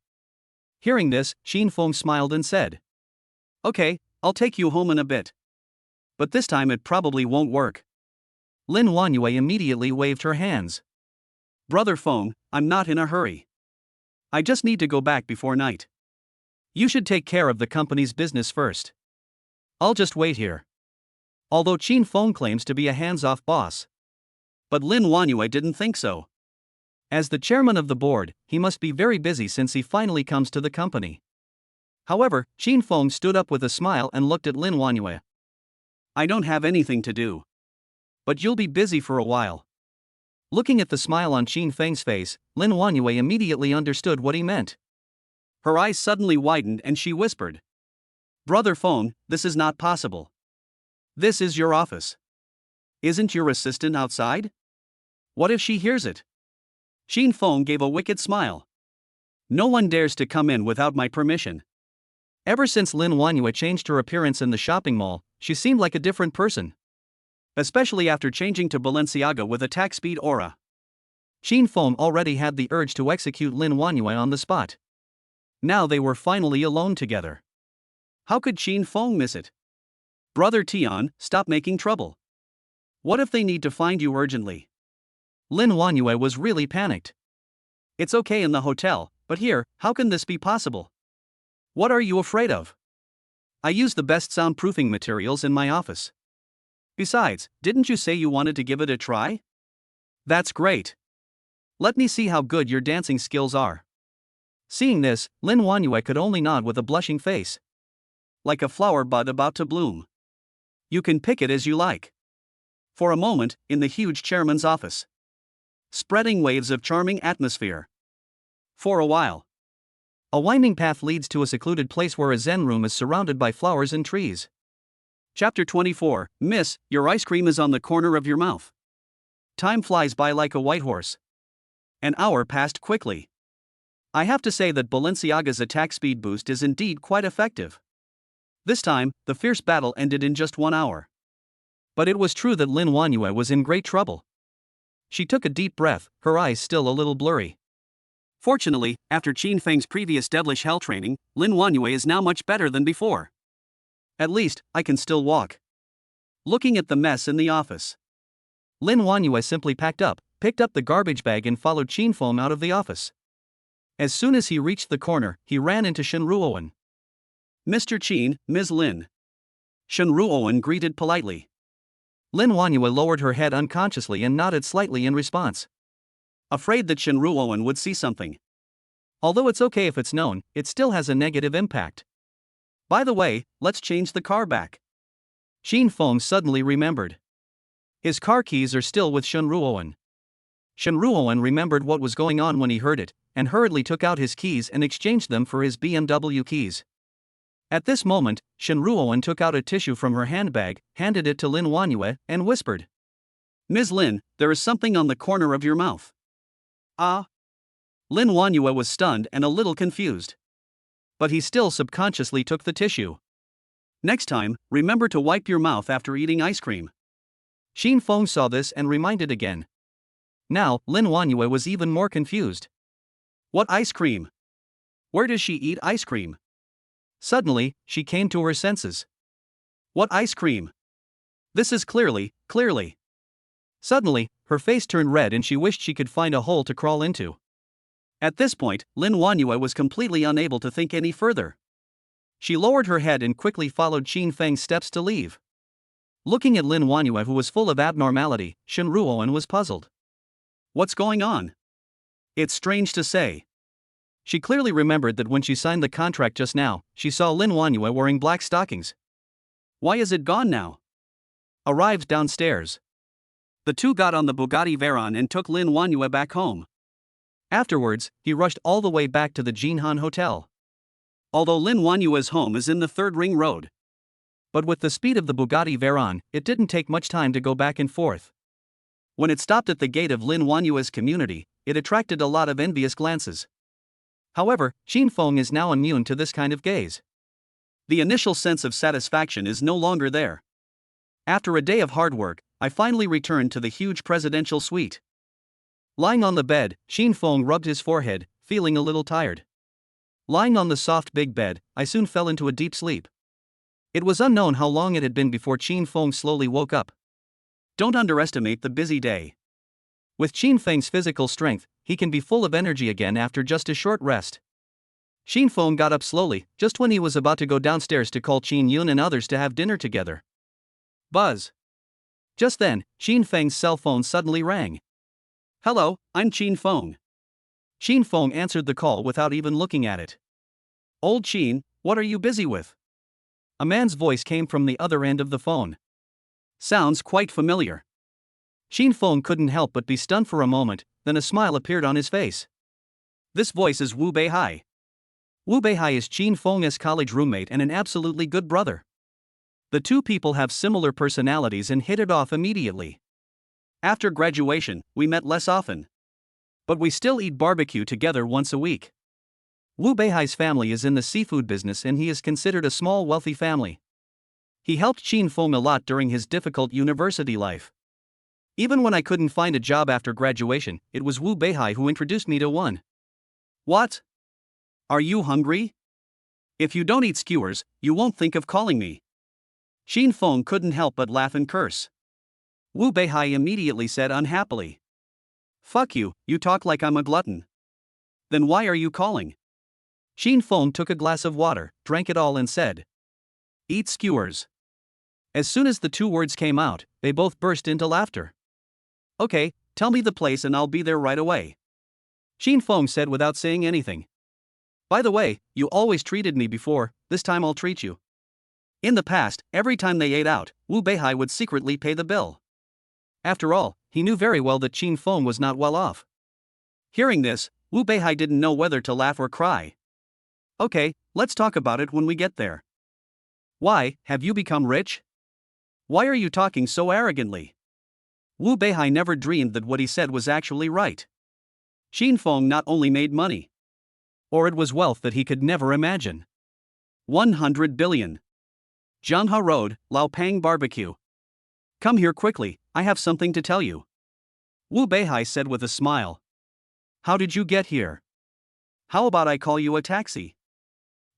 Hearing this, Qin Feng smiled and said, Okay, I'll take you home in a bit. But this time it probably won't work. Lin Wanyue immediately waved her hands. Brother Feng, I'm not in a hurry. I just need to go back before night. You should take care of the company's business first. I'll just wait here. Although Qin Feng claims to be a hands-off boss. But Lin Wanyue didn't think so. As the chairman of the board, he must be very busy since he finally comes to the company. However, Qin Feng stood up with a smile and looked at Lin Wanyue. I don't have anything to do. But you'll be busy for a while. Looking at the smile on Qin Feng's face, Lin Wanyue immediately understood what he meant. Her eyes suddenly widened and she whispered. Brother Feng, this is not possible. This is your office. Isn't your assistant outside? What if she hears it? Qin Feng gave a wicked smile. No one dares to come in without my permission. Ever since Lin Wanyue changed her appearance in the shopping mall, she seemed like a different person. Especially after changing to Balenciaga with attack speed aura. Qin Feng already had the urge to execute Lin Wanyue on the spot. Now they were finally alone together. How could Qin Feng miss it? Brother Tian, stop making trouble. What if they need to find you urgently? Lin Wanyue was really panicked. It's okay in the hotel, but here, how can this be possible? What are you afraid of? I use the best soundproofing materials in my office. Besides, didn't you say you wanted to give it a try? That's great. Let me see how good your dancing skills are. Seeing this, Lin Wanyue could only nod with a blushing face. Like a flower bud about to bloom. You can pick it as you like. For a moment, in the huge chairman's office. Spreading waves of charming atmosphere. For a while. A winding path leads to a secluded place where a zen room is surrounded by flowers and trees. Chapter 24, Miss, your ice cream is on the corner of your mouth. Time flies by like a white horse. An hour passed quickly. I have to say that Balenciaga's attack speed boost is indeed quite effective. This time, the fierce battle ended in just 1 hour. But it was true that Lin Wanyue was in great trouble. She took a deep breath, her eyes still a little blurry. Fortunately, after Qin Feng's previous devilish hell training, Lin Wanyue is now much better than before. At least, I can still walk. Looking at the mess in the office. Lin Wanyue simply packed up, picked up the garbage bag and followed Qin Feng out of the office. As soon as he reached the corner, he ran into Shen Ruowen. Mr. Qin, Ms. Lin. Shen Ruowen greeted politely. Lin Wanyue lowered her head unconsciously and nodded slightly in response. Afraid that Shen Ruowen would see something. Although it's okay if it's known, it still has a negative impact. By the way, let's change the car back. Qin Feng suddenly remembered. His car keys are still with Shen Ruowen. Shen Ruowen remembered what was going on when he heard it, and hurriedly took out his keys and exchanged them for his BMW keys. At this moment, Shen Ruowen took out a tissue from her handbag, handed it to Lin Wanyue, and whispered. Ms. Lin, there is something on the corner of your mouth. Ah? Lin Wanyue was stunned and a little confused. But he still subconsciously took the tissue. Next time, remember to wipe your mouth after eating ice cream. Qin Feng saw this and reminded again. Now, Lin Wanyue was even more confused. What ice cream? Where does she eat ice cream? Suddenly, she came to her senses. What ice cream? This is clearly. Suddenly, her face turned red and she wished she could find a hole to crawl into. At this point, Lin Wanyue was completely unable to think any further. She lowered her head and quickly followed Qin Feng's steps to leave. Looking at Lin Wanyue, who was full of abnormality, Shen Ruowen was puzzled. What's going on? It's strange to say. She clearly remembered that when she signed the contract just now, she saw Lin Wanyue wearing black stockings. Why is it gone now? Arrived downstairs. The two got on the Bugatti Veyron and took Lin Wanyue back home. Afterwards, he rushed all the way back to the Jinhan Hotel. Although Lin Wanyue's home is in the 3rd Ring Road. But with the speed of the Bugatti Veyron, it didn't take much time to go back and forth. When it stopped at the gate of Lin Wanyue's community, it attracted a lot of envious glances. However, Qin Feng is now immune to this kind of gaze. The initial sense of satisfaction is no longer there. After a day of hard work, I finally returned to the huge presidential suite. Lying on the bed, Qin Feng rubbed his forehead, feeling a little tired. Lying on the soft big bed, I soon fell into a deep sleep. It was unknown how long it had been before Qin Feng slowly woke up. Don't underestimate the busy day. With Qin Feng's physical strength, he can be full of energy again after just a short rest. Qin Feng got up slowly, just when he was about to go downstairs to call Qin Yun and others to have dinner together. Buzz. Just then, Qin Feng's cell phone suddenly rang. Hello, I'm Qin Feng. Qin Feng answered the call without even looking at it. Old Qin, what are you busy with? A man's voice came from the other end of the phone. Sounds quite familiar. Qin Feng couldn't help but be stunned for a moment, then a smile appeared on his face. This voice is Wu Beihai. Wu Beihai is Qin Feng's college roommate and an absolutely good brother. The two people have similar personalities and hit it off immediately. After graduation, we met less often. But we still eat barbecue together once a week. Wu Beihai's family is in the seafood business and he is considered a small wealthy family. He helped Qin Feng a lot during his difficult university life. Even when I couldn't find a job after graduation, it was Wu Beihai who introduced me to one. What? Are you hungry? If you don't eat skewers, you won't think of calling me. Qin Feng couldn't help but laugh and curse. Wu Beihai immediately said unhappily. Fuck you, you talk like I'm a glutton. Then why are you calling? Qin Feng took a glass of water, drank it all and said, Eat skewers. As soon as the two words came out, they both burst into laughter. Okay, tell me the place and I'll be there right away. Qin Feng said without saying anything. By the way, you always treated me before, this time I'll treat you. In the past, every time they ate out, Wu Beihai would secretly pay the bill. After all, he knew very well that Qin Feng was not well off. Hearing this, Wu Beihai didn't know whether to laugh or cry. Okay, let's talk about it when we get there. Why, have you become rich? Why are you talking so arrogantly? Wu Beihai never dreamed that what he said was actually right. Qin Feng not only made money, or it was wealth that he could never imagine. 100 billion. Zhanghe Road, Laopang Barbecue. Come here quickly, I have something to tell you. Wu Beihai said with a smile. How did you get here? How about I call you a taxi?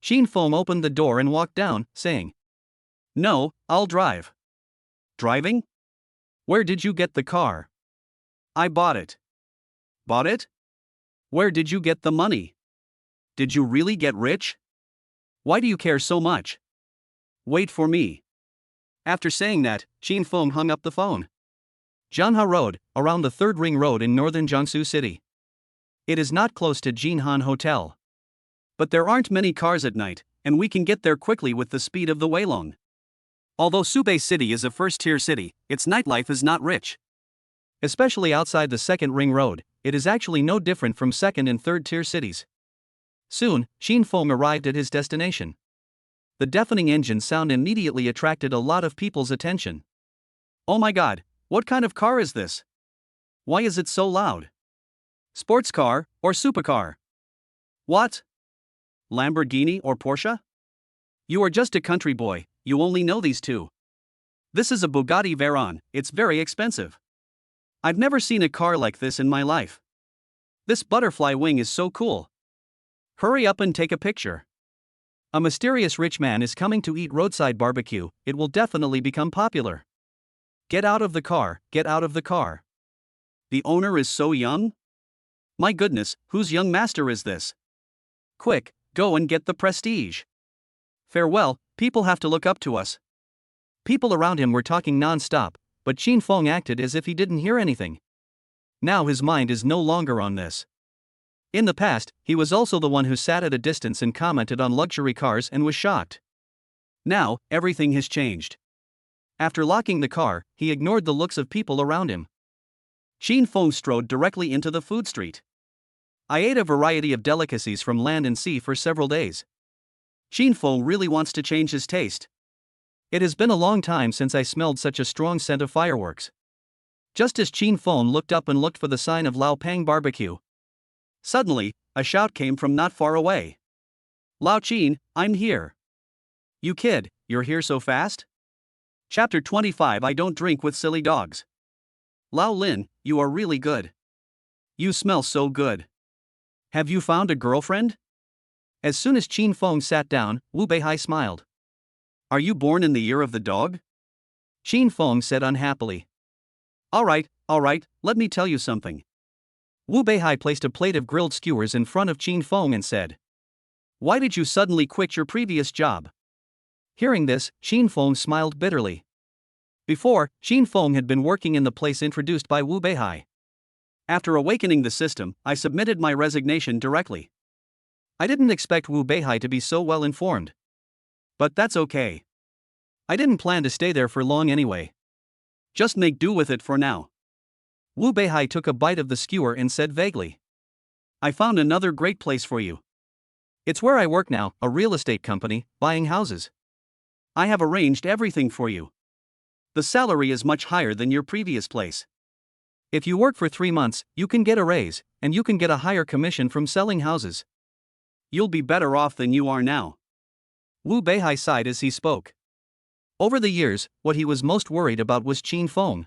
Qin Feng opened the door and walked down, saying, No, I'll drive. Driving? Where did you get the car? I bought it. Bought it? Where did you get the money? Did you really get rich? Why do you care so much? Wait for me. After saying that, Qin Feng hung up the phone. Zhanghe Road, around the 3rd Ring Road in northern Jiangsu City. It is not close to Jinhan Hotel. But there aren't many cars at night, and we can get there quickly with the speed of the Weilong. Although Subei City is a first-tier city, its nightlife is not rich. Especially outside the 2nd Ring Road, it is actually no different from 2nd and 3rd-tier cities. Soon, Qin Feng arrived at his destination. The deafening engine sound immediately attracted a lot of people's attention. Oh my god, what kind of car is this? Why is it so loud? Sports car or supercar? What? Lamborghini or Porsche? You are just a country boy, you only know these two. This is a Bugatti Veyron, it's very expensive. I've never seen a car like this in my life. This butterfly wing is so cool. Hurry up and take a picture. A mysterious rich man is coming to eat roadside barbecue, it will definitely become popular. Get out of the car, get out of the car. The owner is so young? My goodness, whose young master is this? Quick, go and get the prestige. Farewell, people have to look up to us. People around him were talking non-stop, but Qin Feng acted as if he didn't hear anything. Now his mind is no longer on this. In the past, he was also the one who sat at a distance and commented on luxury cars and was shocked. Now, everything has changed. After locking the car, he ignored the looks of people around him. Qin Feng strode directly into the food street. I ate a variety of delicacies from land and sea for several days. Qin Feng really wants to change his taste. It has been a long time since I smelled such a strong scent of fireworks. Just as Qin Feng looked up and looked for the sign of Lao Pang barbecue, suddenly, a shout came from not far away. Lao Qin, I'm here. You kid, you're here so fast? Chapter 25 I don't drink with silly dogs. Lao Lin, you are really good. You smell so good. Have you found a girlfriend? As soon as Qin Feng sat down, Wu Beihai smiled. Are you born in the year of the dog? Qin Feng said unhappily. All right, let me tell you something. Wu Beihai placed a plate of grilled skewers in front of Qin Feng and said, Why did you suddenly quit your previous job? Hearing this, Qin Feng smiled bitterly. Before, Qin Feng had been working in the place introduced by Wu Beihai. After awakening the system, I submitted my resignation directly. I didn't expect Wu Beihai to be so well informed. But that's okay. I didn't plan to stay there for long anyway. Just make do with it for now. Wu Beihai took a bite of the skewer and said vaguely, I found another great place for you. It's where I work now, a real estate company, buying houses. I have arranged everything for you. The salary is much higher than your previous place. If you work for 3 months, you can get a raise, and you can get a higher commission from selling houses. You'll be better off than you are now. Wu Beihai sighed as he spoke. Over the years, what he was most worried about was Qin Feng.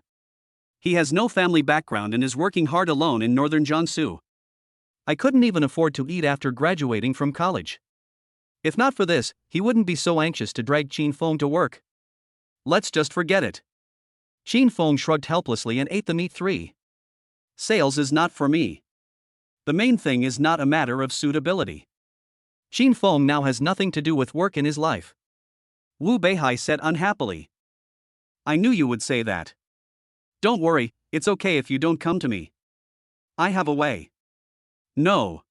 He has no family background and is working hard alone in northern Jiangsu. I couldn't even afford to eat after graduating from college. If not for this, he wouldn't be so anxious to drag Qin Feng to work. Let's just forget it. Qin Feng shrugged helplessly and ate the meat. 3. Sales is not for me. The main thing is not a matter of suitability. Qin Feng now has nothing to do with work in his life. Wu Beihai said unhappily. I knew you would say that. Don't worry, it's okay if you don't come to me. I have a way. No.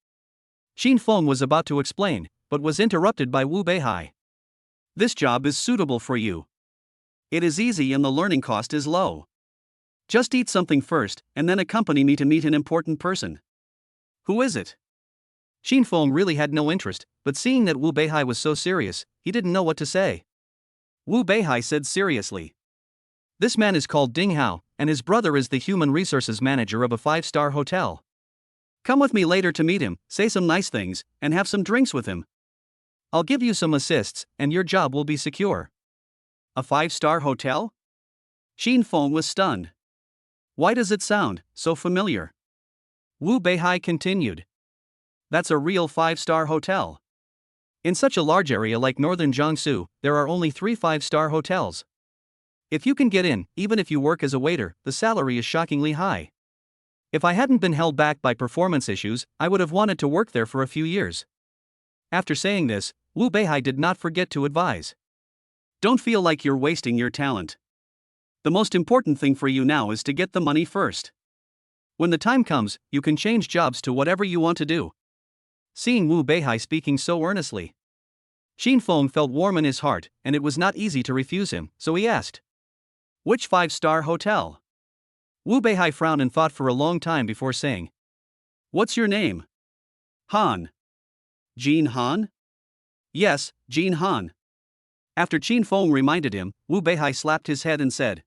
Qin Feng was about to explain, but was interrupted by Wu Beihai. This job is suitable for you. It is easy and the learning cost is low. Just eat something first, and then accompany me to meet an important person. Who is it? Qin Feng really had no interest, but seeing that Wu Beihai was so serious, he didn't know what to say. Wu Beihai said seriously. This man is called Ding Hao, and his brother is the human resources manager of a 5-star hotel. Come with me later to meet him, say some nice things, and have some drinks with him. I'll give you some assists, and your job will be secure. A 5-star hotel? Qin Feng was stunned. Why does it sound so familiar? Wu Beihai continued. That's a real 5-star hotel. In such a large area like northern Jiangsu, there are only 3 5-star hotels. If you can get in, even if you work as a waiter, the salary is shockingly high. If I hadn't been held back by performance issues, I would have wanted to work there for a few years. After saying this, Wu Beihai did not forget to advise. Don't feel like you're wasting your talent. The most important thing for you now is to get the money first. When the time comes, you can change jobs to whatever you want to do. Seeing Wu Beihai speaking so earnestly, Qin Feng felt warm in his heart, and it was not easy to refuse him, so he asked, Which 5-star hotel? Wu Beihai frowned and thought for a long time before saying, What's your name? Han. Jin Han? Yes, Jin Han. After Qin Feng reminded him, Wu Beihai slapped his head and said,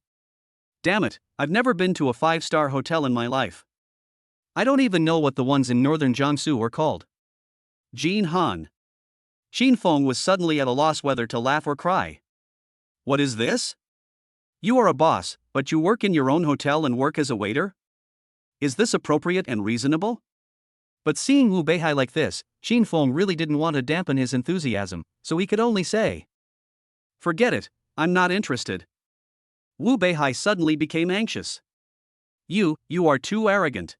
Damn it, I've never been to a 5-star hotel in my life. I don't even know what the ones in northern Jiangsu are called. Jin Han. Qin Feng was suddenly at a loss whether to laugh or cry. What is this? You are a boss, but you work in your own hotel and work as a waiter? Is this appropriate and reasonable? But seeing Wu Beihai like this, Qin Feng really didn't want to dampen his enthusiasm, so he could only say, Forget it, I'm not interested. Wu Beihai suddenly became anxious. You are too arrogant.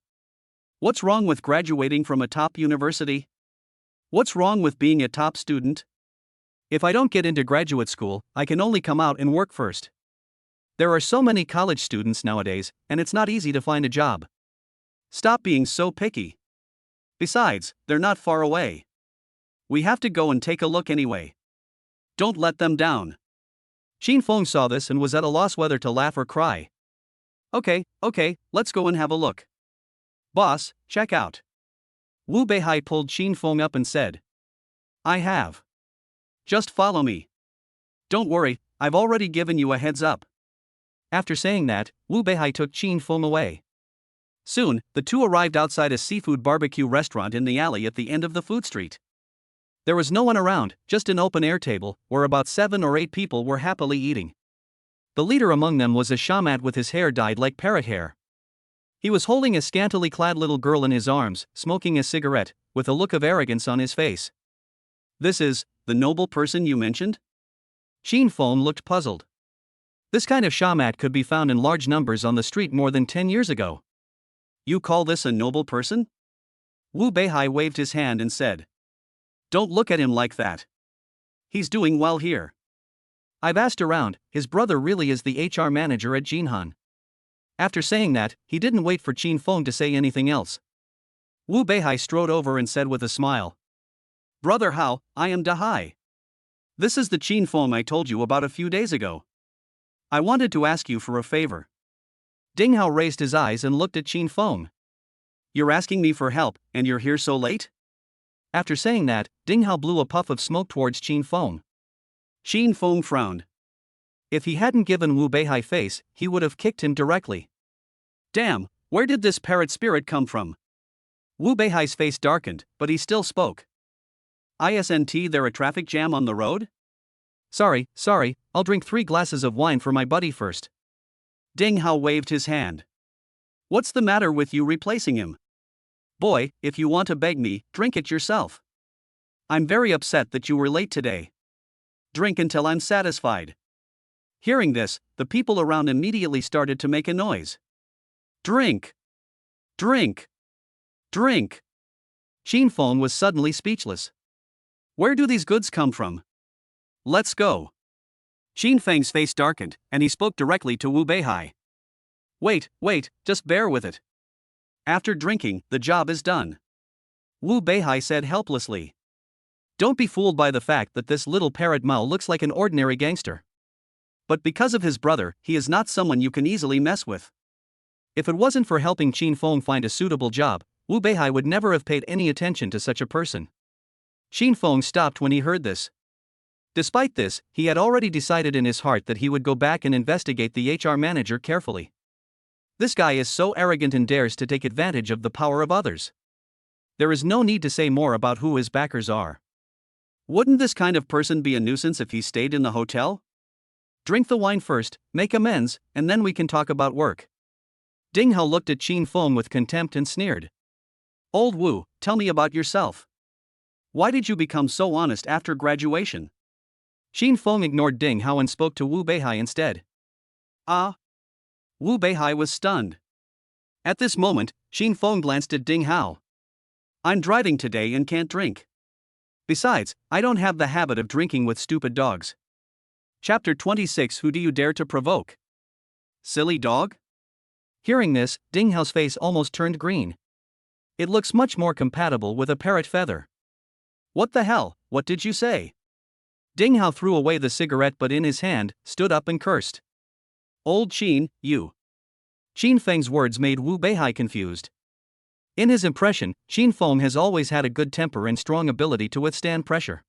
What's wrong with graduating from a top university? What's wrong with being a top student? If I don't get into graduate school, I can only come out and work first. There are so many college students nowadays, and it's not easy to find a job. Stop being so picky. Besides, they're not far away. We have to go and take a look anyway. Don't let them down. Qin Feng saw this and was at a loss whether to laugh or cry. Okay, let's go and have a look. Boss, check out. Wu Beihai pulled Qin Feng up and said. I have. Just follow me. Don't worry, I've already given you a heads up. After saying that, Wu Beihai took Qin Feng away. Soon, the two arrived outside a seafood barbecue restaurant in the alley at the end of the food street. There was no one around, just an open-air table, where about 7 or 8 people were happily eating. The leader among them was a shaman with his hair dyed like parrot hair. He was holding a scantily clad little girl in his arms, smoking a cigarette, with a look of arrogance on his face. This is the noble person you mentioned? Qin Feng looked puzzled. This kind of shaman could be found in large numbers on the street more than 10 years ago. You call this a noble person? Wu Beihai waved his hand and said. Don't look at him like that. He's doing well here. I've asked around, his brother really is the HR manager at Jinhan. After saying that, he didn't wait for Qin Feng to say anything else. Wu Beihai strode over and said with a smile. Brother Hao, I am Dahai. This is the Qin Feng I told you about a few days ago. I wanted to ask you for a favor. Ding Hao raised his eyes and looked at Qin Feng. You're asking me for help, and you're here so late? After saying that, Ding Hao blew a puff of smoke towards Qin Feng. Qin Feng frowned. If he hadn't given Wu Beihai face, he would have kicked him directly. Damn, where did this parrot spirit come from? Wu Beihai's face darkened, but he still spoke. Isn't there a traffic jam on the road? Sorry, I'll drink 3 glasses of wine for my buddy first. Ding Hao waved his hand. What's the matter with you replacing him? Boy, if you want to beg me, drink it yourself. I'm very upset that you were late today. Drink until I'm satisfied. Hearing this, the people around immediately started to make a noise. Drink! Drink! Drink! Qin Feng was suddenly speechless. Where do these goods come from? Let's go. Qin Feng's face darkened, and he spoke directly to Wu Beihai. Wait, just bear with it. After drinking, the job is done. Wu Beihai said helplessly. Don't be fooled by the fact that this little parrot Mao looks like an ordinary gangster. But because of his brother, he is not someone you can easily mess with. If it wasn't for helping Qin Feng find a suitable job, Wu Beihai would never have paid any attention to such a person. Qin Feng stopped when he heard this. Despite this, he had already decided in his heart that he would go back and investigate the HR manager carefully. This guy is so arrogant and dares to take advantage of the power of others. There is no need to say more about who his backers are. Wouldn't this kind of person be a nuisance if he stayed in the hotel? Drink the wine first, make amends, and then we can talk about work. Ding Hao looked at Qin Feng with contempt and sneered. Old Wu, tell me about yourself. Why did you become so honest after graduation? Qin Feng ignored Ding Hao and spoke to Wu Beihai instead. Ah! Wu Beihai was stunned. At this moment, Qin Feng glanced at Ding Hao. I'm driving today and can't drink. Besides, I don't have the habit of drinking with stupid dogs. Chapter 26. Who do you dare to provoke? Silly dog? Hearing this, Ding Hao's face almost turned green. It looks much more compatible with a parrot feather. What the hell, what did you say? Ding Hao threw away the cigarette but in his hand, stood up and cursed. Old Qin, you. Qin Feng's words made Wu Beihai confused. In his impression, Qin Feng has always had a good temper and strong ability to withstand pressure.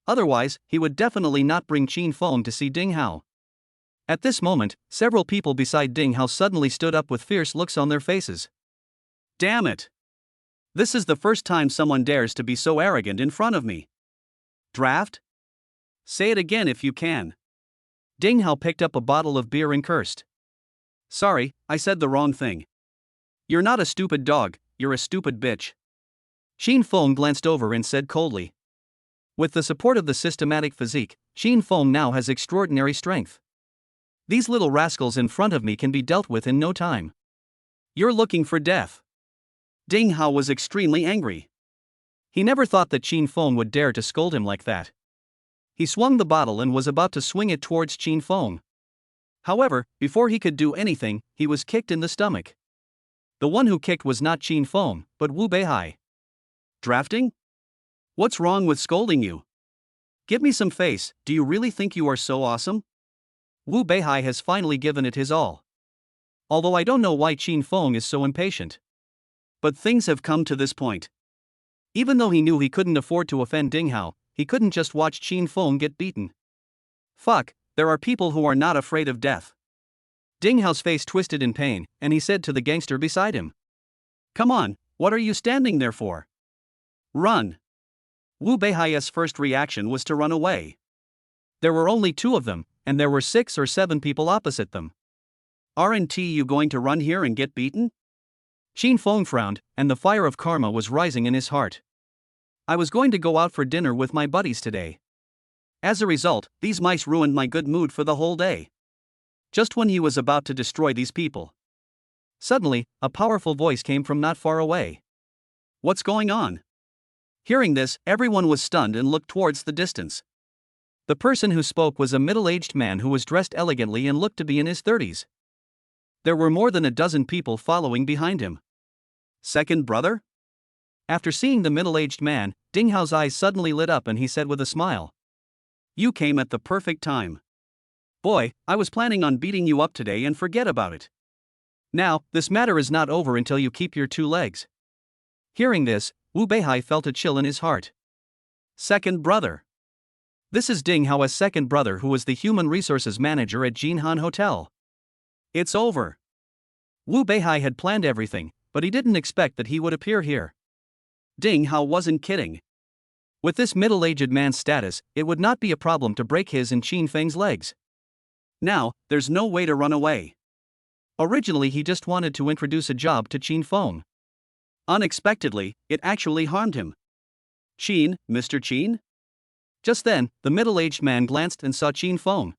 Otherwise, he would definitely not bring Qin Feng to see Ding Hao. At this moment, several people beside Ding Hao suddenly stood up with fierce looks on their faces. Damn it! This is the first time someone dares to be so arrogant in front of me. Draft? Say it again if you can. Ding Hao picked up a bottle of beer and cursed. Sorry, I said the wrong thing. You're not a stupid dog, you're a stupid bitch. Qin Feng glanced over and said coldly. With the support of the systematic physique, Qin Feng now has extraordinary strength. These little rascals in front of me can be dealt with in no time. You're looking for death. Ding Hao was extremely angry. He never thought that Qin Feng would dare to scold him like that. He swung the bottle and was about to swing it towards Qin Feng. However, before he could do anything, he was kicked in the stomach. The one who kicked was not Qin Feng, but Wu Beihai. Drafting? What's wrong with scolding you? Give me some face, do you really think you are so awesome? Wu Beihai has finally given it his all. although I don't know why Qin Feng is so impatient. But things have come to this point. Even though he knew he couldn't afford to offend Ding Hao, he couldn't just watch Qin Feng get beaten. Fuck, there are people who are not afraid of death. Ding Hao's face twisted in pain, and he said to the gangster beside him, "Come on, what are you standing there for? Run." Wu Beihai's first reaction was to run away. There were only 2 of them, and there were 6 or 7 people opposite them. Aren't you going to run here and get beaten? Qin Feng frowned, and the fire of karma was rising in his heart. I was going to go out for dinner with my buddies today. As a result, these mice ruined my good mood for the whole day. Just when he was about to destroy these people. Suddenly, a powerful voice came from not far away. What's going on? Hearing this, everyone was stunned and looked towards the distance. The person who spoke was a middle-aged man who was dressed elegantly and looked to be in his 30s. There were more than a dozen people following behind him. Second brother? After seeing the middle-aged man, Ding Hao's eyes suddenly lit up and he said with a smile, "You came at the perfect time. Boy, I was planning on beating you up today and forget about it." Now, this matter is not over until you keep your 2 legs. Hearing this, Wu Beihai felt a chill in his heart. Second brother. This is Ding Hao's second brother who was the human resources manager at Jinhan Hotel. It's over. Wu Beihai had planned everything, but he didn't expect that he would appear here. Ding Hao wasn't kidding. With this middle-aged man's status, it would not be a problem to break his and Qin Feng's legs. Now, there's no way to run away. Originally he just wanted to introduce a job to Qin Feng. Unexpectedly, it actually harmed him. Qin, Mr. Qin? Just then, the middle-aged man glanced and saw Qin Feng.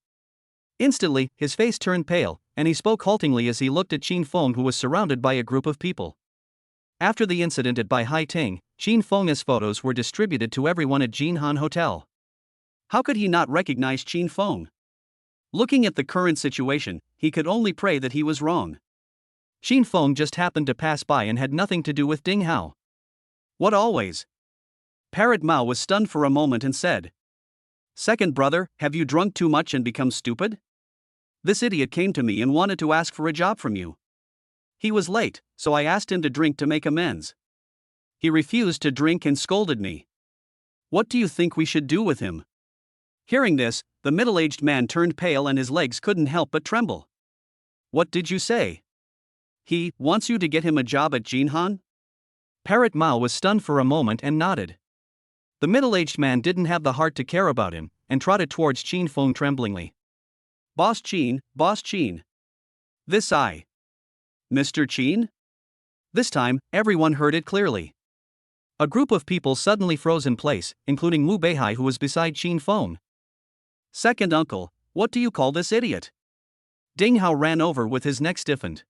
Instantly, his face turned pale, and he spoke haltingly as he looked at Qin Feng who was surrounded by a group of people. After the incident at Bai Hai Ting, Qin Feng's photos were distributed to everyone at Jinhan Hotel. How could he not recognize Qin Feng? Looking at the current situation, he could only pray that he was wrong. Qin Feng just happened to pass by and had nothing to do with Ding Hao. What always? Parrot Mao was stunned for a moment and said, "Second brother, have you drunk too much and become stupid? This idiot came to me and wanted to ask for a job from you. He was late, so I asked him to drink to make amends. He refused to drink and scolded me. What do you think we should do with him?" Hearing this, the middle-aged man turned pale and his legs couldn't help but tremble. "What did you say? He wants you to get him a job at Jinhan?" Parrot Mao was stunned for a moment and nodded. The middle-aged man didn't have the heart to care about him, and trotted towards Qin Feng tremblingly. Boss Qin. This I. Mr. Qin?" This time, everyone heard it clearly. A group of people suddenly froze in place, including Wu Beihai who was beside Qin Feng. "Second uncle, what do you call this idiot?" Ding Hao ran over with his neck stiffened.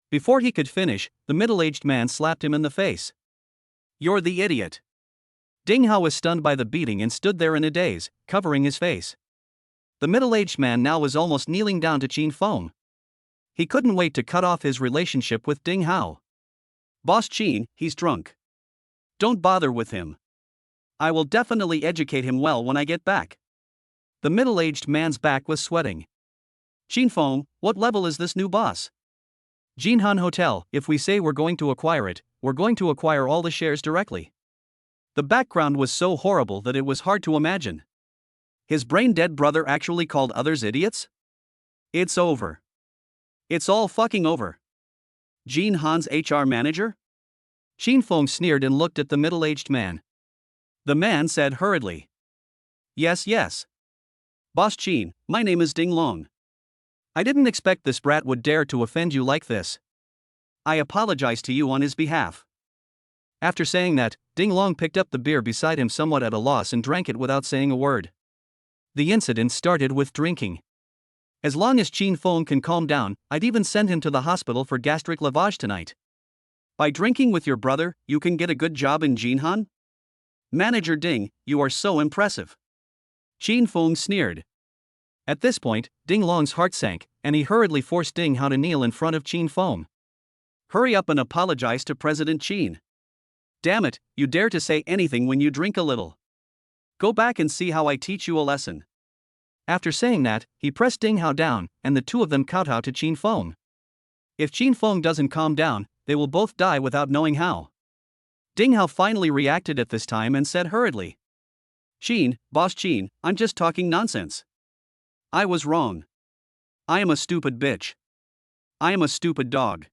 Before he could finish, the middle-aged man slapped him in the face. "You're the idiot." Ding Hao was stunned by the beating and stood there in a daze, covering his face. The middle-aged man now was almost kneeling down to Qin Feng. He couldn't wait to cut off his relationship with Ding Hao. "Boss Qin, he's drunk. Don't bother with him. I will definitely educate him well when I get back." The middle-aged man's back was sweating. "Qin Feng, what level is this new boss?" "Jinhan Hotel, if we say we're going to acquire it, we're going to acquire all the shares directly." The background was so horrible that it was hard to imagine. His brain-dead brother actually called others idiots? It's over. It's all fucking over. Jinhan's HR manager? Qin Feng sneered and looked at the middle-aged man. The man said hurriedly, Yes. Boss Qin, my name is Ding Long. I didn't expect this brat would dare to offend you like this. I apologize to you on his behalf." After saying that, Ding Long picked up the beer beside him somewhat at a loss and drank it without saying a word. The incident started with drinking. As long as Qin Feng can calm down, I'd even send him to the hospital for gastric lavage tonight. By drinking with your brother, you can get a good job in Jinhan? Manager Ding, you are so impressive. Qin Feng sneered. At this point, Ding Long's heart sank, and he hurriedly forced Ding Hao to kneel in front of Qin Feng. "Hurry up and apologize to President Qin. Damn it, you dare to say anything when you drink a little. Go back and see how I teach you a lesson." After saying that, he pressed Ding Hao down, and the two of them kowtowed to Qin Feng. If Qin Feng doesn't calm down, they will both die without knowing how. Ding Hao finally reacted at this time and said hurriedly, Boss Qin, I'm just talking nonsense. I was wrong. I am a stupid bitch. I am a stupid dog.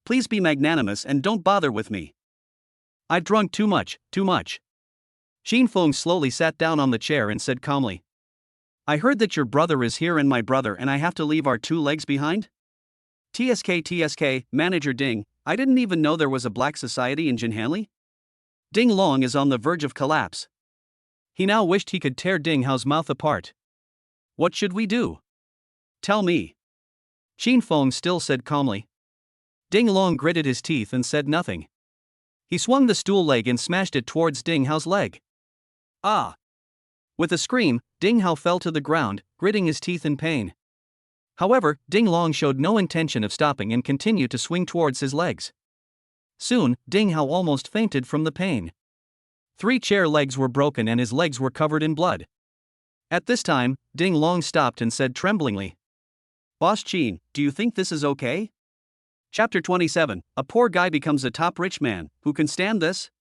Please be magnanimous and don't bother with me. I've drunk too much. Qin Feng slowly sat down on the chair and said calmly, I heard that your brother is here and my brother and I have to leave our 2 legs behind? TSK, Manager Ding, I didn't even know there was a black society in Jinhanli? Ding Long is on the verge of collapse. He now wished he could tear Ding Hao's mouth apart. What should we do? Tell me. Qin Feng still said calmly. Ding Long gritted his teeth and said nothing. He swung the stool leg and smashed it towards Ding Hao's leg. Ah! With a scream, Ding Hao fell to the ground, gritting his teeth in pain. However, Ding Long showed no intention of stopping and continued to swing towards his legs. Soon, Ding Hao almost fainted from the pain. 3 chair legs were broken and his legs were covered in blood. At this time, Ding Long stopped and said tremblingly, Boss Qin, do you think this is okay? Chapter 27, a poor guy becomes a top rich man, who can stand this?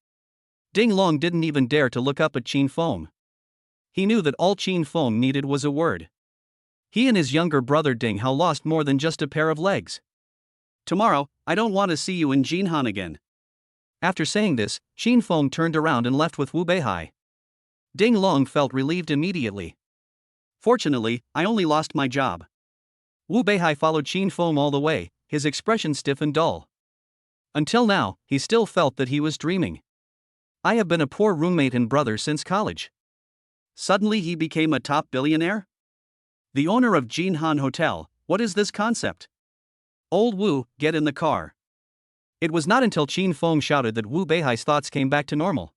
Ding Long didn't even dare to look up at Qin Feng. He knew that all Qin Feng needed was a word. He and his younger brother Ding Hao lost more than just a pair of legs. Tomorrow, I don't want to see you in Jinhan again. After saying this, Qin Feng turned around and left with Wu Beihai. Ding Long felt relieved immediately. Fortunately, I only lost my job. Wu Beihai followed Qin Feng all the way, his expression stiff and dull. Until now, he still felt that he was dreaming. I have been a poor roommate and brother since college. Suddenly he became a top billionaire? The owner of Jinhan Hotel, what is this concept? Old Wu, get in the car. It was not until Qin Feng shouted that Wu Beihai's thoughts came back to normal.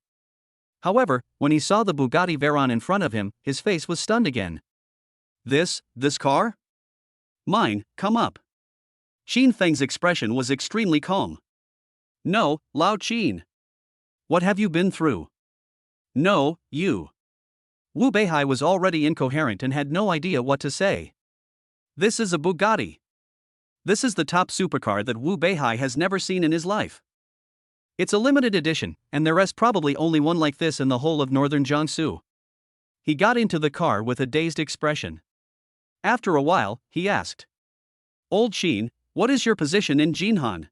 However, when he saw the Bugatti Veyron in front of him, his face was stunned again. This car? Mine, come up. Qin Feng's expression was extremely calm. No, Lao Qin. What have you been through? No, you. Wu Beihai was already incoherent and had no idea what to say. This is a Bugatti. This is the top supercar that Wu Beihai has never seen in his life. It's a limited edition, and there is probably only one like this in the whole of northern Jiangsu. He got into the car with a dazed expression. After a while, he asked, Old Qin, what is your position in Jinhan?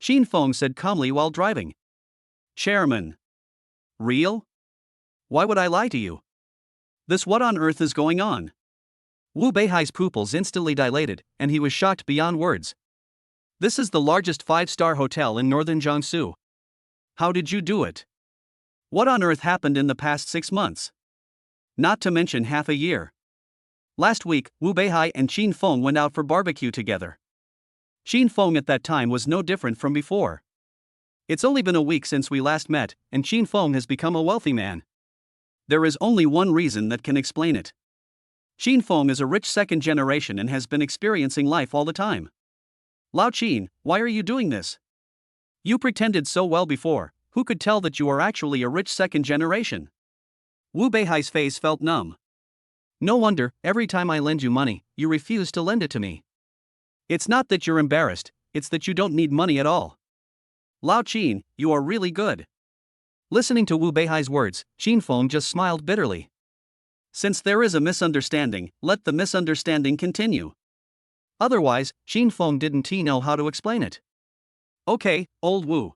Qin Feng said calmly while driving. Chairman. Real? Why would I lie to you? What on earth is going on? Wu Beihai's pupils instantly dilated, and he was shocked beyond words. This is the largest 5-star hotel in northern Jiangsu. How did you do it? What on earth happened in the past 6 months? Not to mention half a year. Last week, Wu Beihai and Qin Feng went out for barbecue together. Qin Feng at that time was no different from before. It's only been a week since we last met, and Qin Feng has become a wealthy man. There is only one reason that can explain it. Qin Feng is a rich second generation and has been experiencing life all the time. Lao Qin, why are you doing this? You pretended so well before, who could tell that you are actually a rich second generation? Wu Beihai's face felt numb. No wonder, every time I lend you money, you refuse to lend it to me. It's not that you're embarrassed, it's that you don't need money at all. Lao Qin, you are really good. Listening to Wu Beihai's words, Qin Feng just smiled bitterly. Since there is a misunderstanding, let the misunderstanding continue. Otherwise, Qin Feng didn't know how to explain it. Okay, old Wu.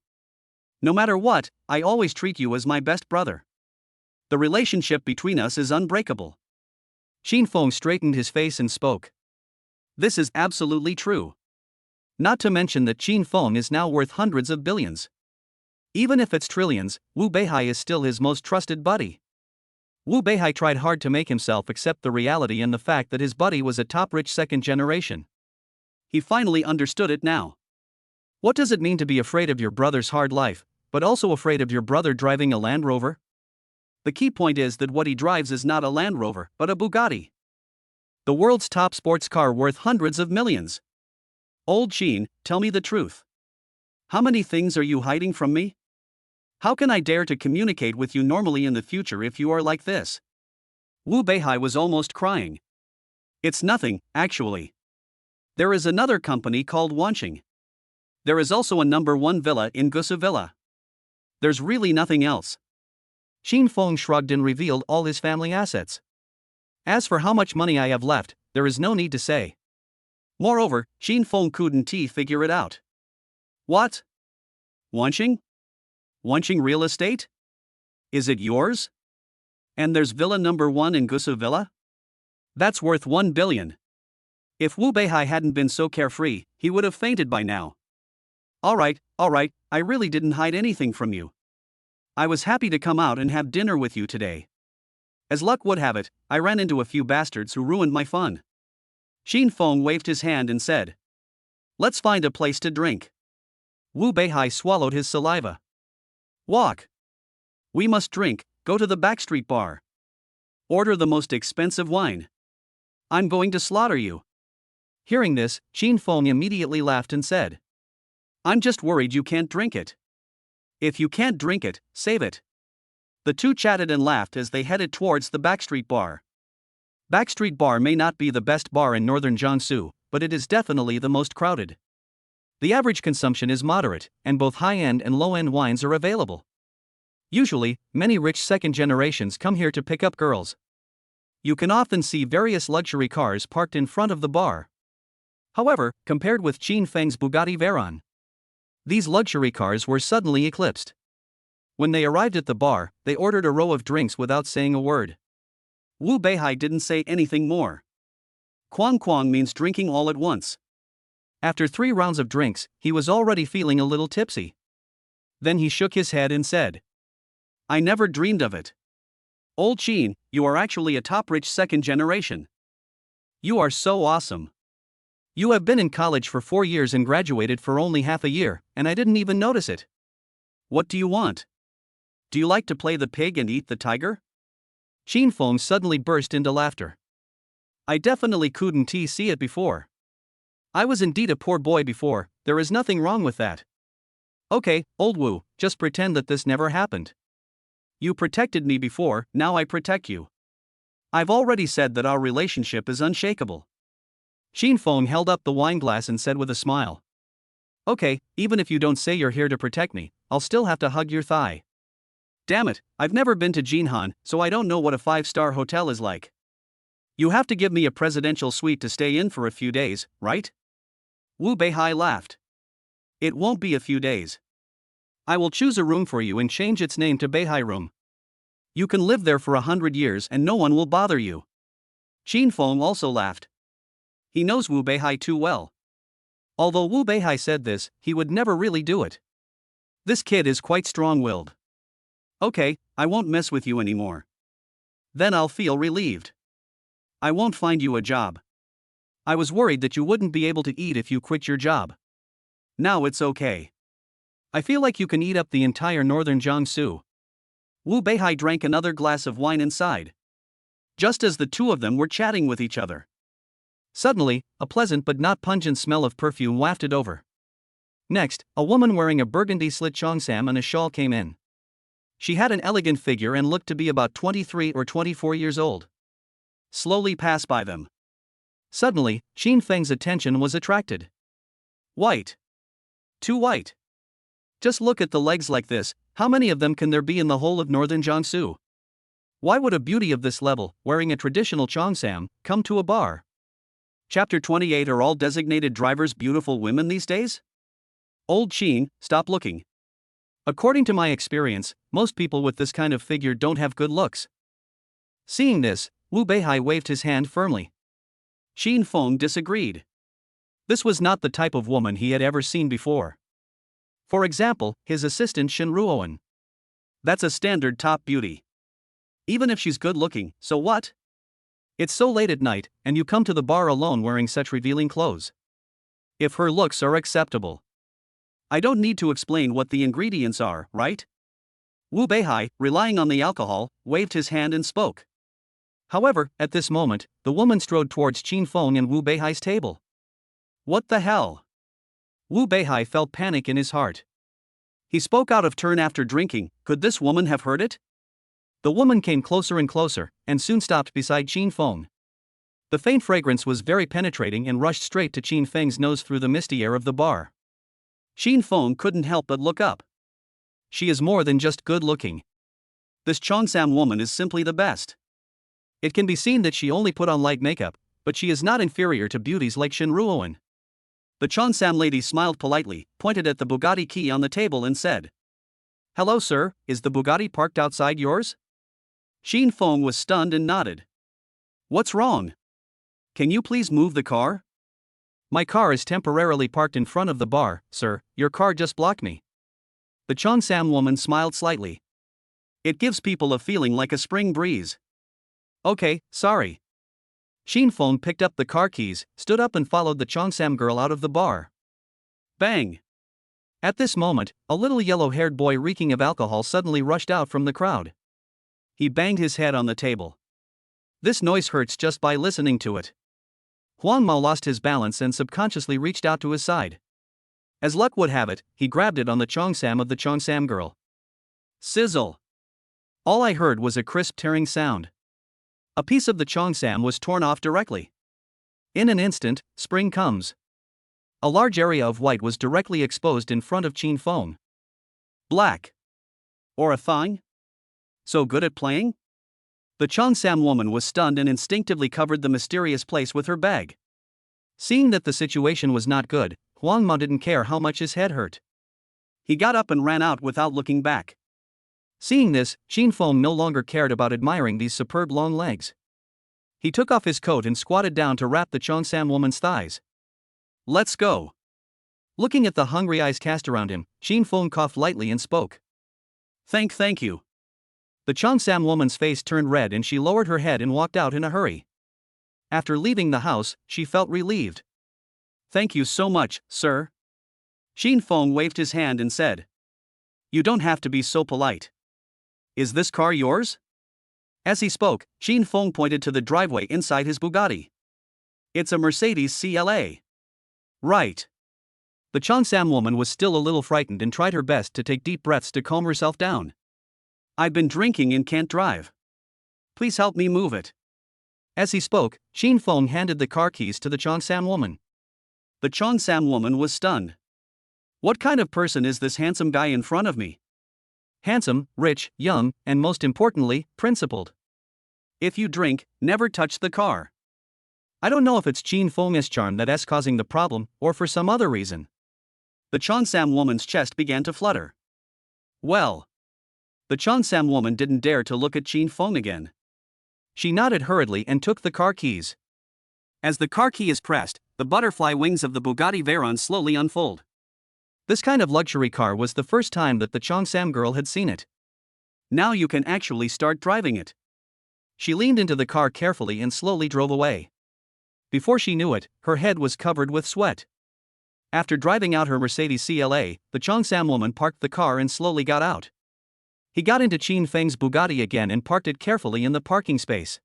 No matter what, I always treat you as my best brother. The relationship between us is unbreakable. Qin Feng straightened his face and spoke. This is absolutely true. Not to mention that Qin Feng is now worth hundreds of billions. Even if it's trillions, Wu Beihai is still his most trusted buddy. Wu Beihai tried hard to make himself accept the reality and the fact that his buddy was a top-rich second generation. He finally understood it now. What does it mean to be afraid of your brother's hard life, but also afraid of your brother driving a Land Rover? The key point is that what he drives is not a Land Rover, but a Bugatti. The world's top sports car worth hundreds of millions. Old Qin, tell me the truth. How many things are you hiding from me? How can I dare to communicate with you normally in the future if you are like this? Wu Beihai was almost crying. It's nothing, actually. There is another company called Wanching. There is also a number 1 villa in Gusu Villa. There's really nothing else. Qin Feng shrugged and revealed all his family assets. As for how much money I have left, there is no need to say. Moreover, Qin Feng couldn't figure it out. What? Wanching? Wanching real estate? Is it yours? And there's villa number 1 in Gusu Villa? That's worth 1 billion. If Wu Beihai hadn't been so carefree, he would have fainted by now. Alright, I really didn't hide anything from you. I was happy to come out and have dinner with you today. As luck would have it, I ran into a few bastards who ruined my fun. Qin Feng waved his hand and said, "Let's find a place to drink." Wu Beihai swallowed his saliva. Walk. We must drink, go to the backstreet bar. Order the most expensive wine. I'm going to slaughter you. Hearing this, Qin Feng immediately laughed and said, I'm just worried you can't drink it. If you can't drink it, save it. The two chatted and laughed as they headed towards the backstreet bar. Backstreet bar may not be the best bar in northern Jiangsu, but it is definitely the most crowded. The average consumption is moderate, and both high-end and low-end wines are available. Usually, many rich second generations come here to pick up girls. You can often see various luxury cars parked in front of the bar. However, compared with Qin Feng's Bugatti Veyron, these luxury cars were suddenly eclipsed. When they arrived at the bar, they ordered a row of drinks without saying a word. Wu Beihai didn't say anything more. Quang Quang means drinking all at once. After 3 rounds of drinks, he was already feeling a little tipsy. Then he shook his head and said, I never dreamed of it. Old Qin, you are actually a top-rich second generation. You are so awesome. You have been in college for 4 years and graduated for only half a year, and I didn't even notice it. What do you want? Do you like to play the pig and eat the tiger? Qin Feng suddenly burst into laughter. I definitely couldn't see it before. I was indeed a poor boy before, there is nothing wrong with that. Okay, old Wu, just pretend that this never happened. You protected me before, now I protect you. I've already said that our relationship is unshakable. Qin Feng held up the wine glass and said with a smile. Okay, even if you don't say you're here to protect me, I'll still have to hug your thigh. Damn it, I've never been to Jinhan, so I don't know what a 5-star hotel is like. You have to give me a presidential suite to stay in for a few days, right? Wu Beihai laughed. It won't be a few days. I will choose a room for you and change its name to Beihai Room. You can live there for 100 years and no one will bother you. Qin Feng also laughed. He knows Wu Beihai too well. Although Wu Beihai said this, he would never really do it. This kid is quite strong-willed. Okay, I won't mess with you anymore. Then I'll feel relieved. I won't find you a job. I was worried that you wouldn't be able to eat if you quit your job. Now it's okay. I feel like you can eat up the entire northern Jiangsu. Wu Beihai drank another glass of wine inside. Just as the two of them were chatting with each other. Suddenly, a pleasant but not pungent smell of perfume wafted over. Next, a woman wearing a burgundy slit cheongsam and a shawl came in. She had an elegant figure and looked to be about 23 or 24 years old. Slowly passed by them. Suddenly, Qin Feng's attention was attracted. White. Too white. Just look at the legs like this, how many of them can there be in the whole of northern Jiangsu? Why would a beauty of this level, wearing a traditional cheongsam, come to a bar? Chapter 28. Are all designated drivers beautiful women these days? Old Qin, stop looking. According to my experience, most people with this kind of figure don't have good looks. Seeing this, Wu Beihai waved his hand firmly. Qin Feng disagreed. This was not the type of woman he had ever seen before. For example, his assistant Shen Ruoan. That's a standard top beauty. Even if she's good looking, so what? It's so late at night, and you come to the bar alone wearing such revealing clothes. If her looks are acceptable. I don't need to explain what the ingredients are, right? Wu Beihai, relying on the alcohol, waved his hand and spoke. However, at this moment, the woman strode towards Qin Feng and Wu Beihai's table. What the hell? Wu Beihai felt panic in his heart. He spoke out of turn after drinking. Could this woman have heard it? The woman came closer and closer, and soon stopped beside Qin Feng. The faint fragrance was very penetrating and rushed straight to Qin Feng's nose through the misty air of the bar. Qin Feng couldn't help but look up. She is more than just good looking. This Cheongsam woman is simply the best. It can be seen that she only put on light makeup, but she is not inferior to beauties like Shinruoan. The Cheongsam lady smiled politely, pointed at the Bugatti key on the table and said, "Hello sir, is the Bugatti parked outside yours?" Qin Feng was stunned and nodded. "What's wrong? Can you please move the car?" "My car is temporarily parked in front of the bar, sir, your car just blocked me." The Cheongsam woman smiled slightly. "It gives people a feeling like a spring breeze." "Okay, sorry." Qin Feng picked up the car keys, stood up and followed the Cheongsam girl out of the bar. Bang! At this moment, a little yellow-haired boy reeking of alcohol suddenly rushed out from the crowd. He banged his head on the table. This noise hurts just by listening to it. Huang Mao lost his balance and subconsciously reached out to his side. As luck would have it, he grabbed it on the Cheongsam of the Cheongsam girl. Sizzle! All I heard was a crisp tearing sound. A piece of the Cheongsam was torn off directly. In an instant, spring comes. A large area of white was directly exposed in front of Qin Feng. Black. Or a thong? So good at playing? The Cheongsam woman was stunned and instinctively covered the mysterious place with her bag. Seeing that the situation was not good, Huang Mao didn't care how much his head hurt. He got up and ran out without looking back. Seeing this, Qin Feng no longer cared about admiring these superb long legs. He took off his coat and squatted down to wrap the Cheongsam woman's thighs. "Let's go." Looking at the hungry eyes cast around him, Qin Feng coughed lightly and spoke. Thank you." The Cheongsam woman's face turned red and she lowered her head and walked out in a hurry. After leaving the house, she felt relieved. "Thank you so much, sir." Qin Feng waved his hand and said, "You don't have to be so polite. Is this car yours?" As he spoke, Qin Feng pointed to the driveway inside his Bugatti. "It's a Mercedes CLA." "Right." The Cheongsam woman was still a little frightened and tried her best to take deep breaths to calm herself down. "I've been drinking and can't drive. Please help me move it." As he spoke, Qin Feng handed the car keys to the Cheongsam woman. The Cheongsam woman was stunned. What kind of person is this handsome guy in front of me? Handsome, rich, young, and most importantly, principled. If you drink, never touch the car. I don't know if it's Qin Feng's charm that's causing the problem, or for some other reason. The Cheongsam woman's chest began to flutter. Well. The Cheongsam woman didn't dare to look at Qin Feng again. She nodded hurriedly and took the car keys. As the car key is pressed, the butterfly wings of the Bugatti Veyron slowly unfold. This kind of luxury car was the first time that the Cheongsam girl had seen it. Now you can actually start driving it. She leaned into the car carefully and slowly drove away. Before she knew it, her head was covered with sweat. After driving out her Mercedes CLA, the Cheongsam woman parked the car and slowly got out. He got into Qin Feng's Bugatti again and parked it carefully in the parking space.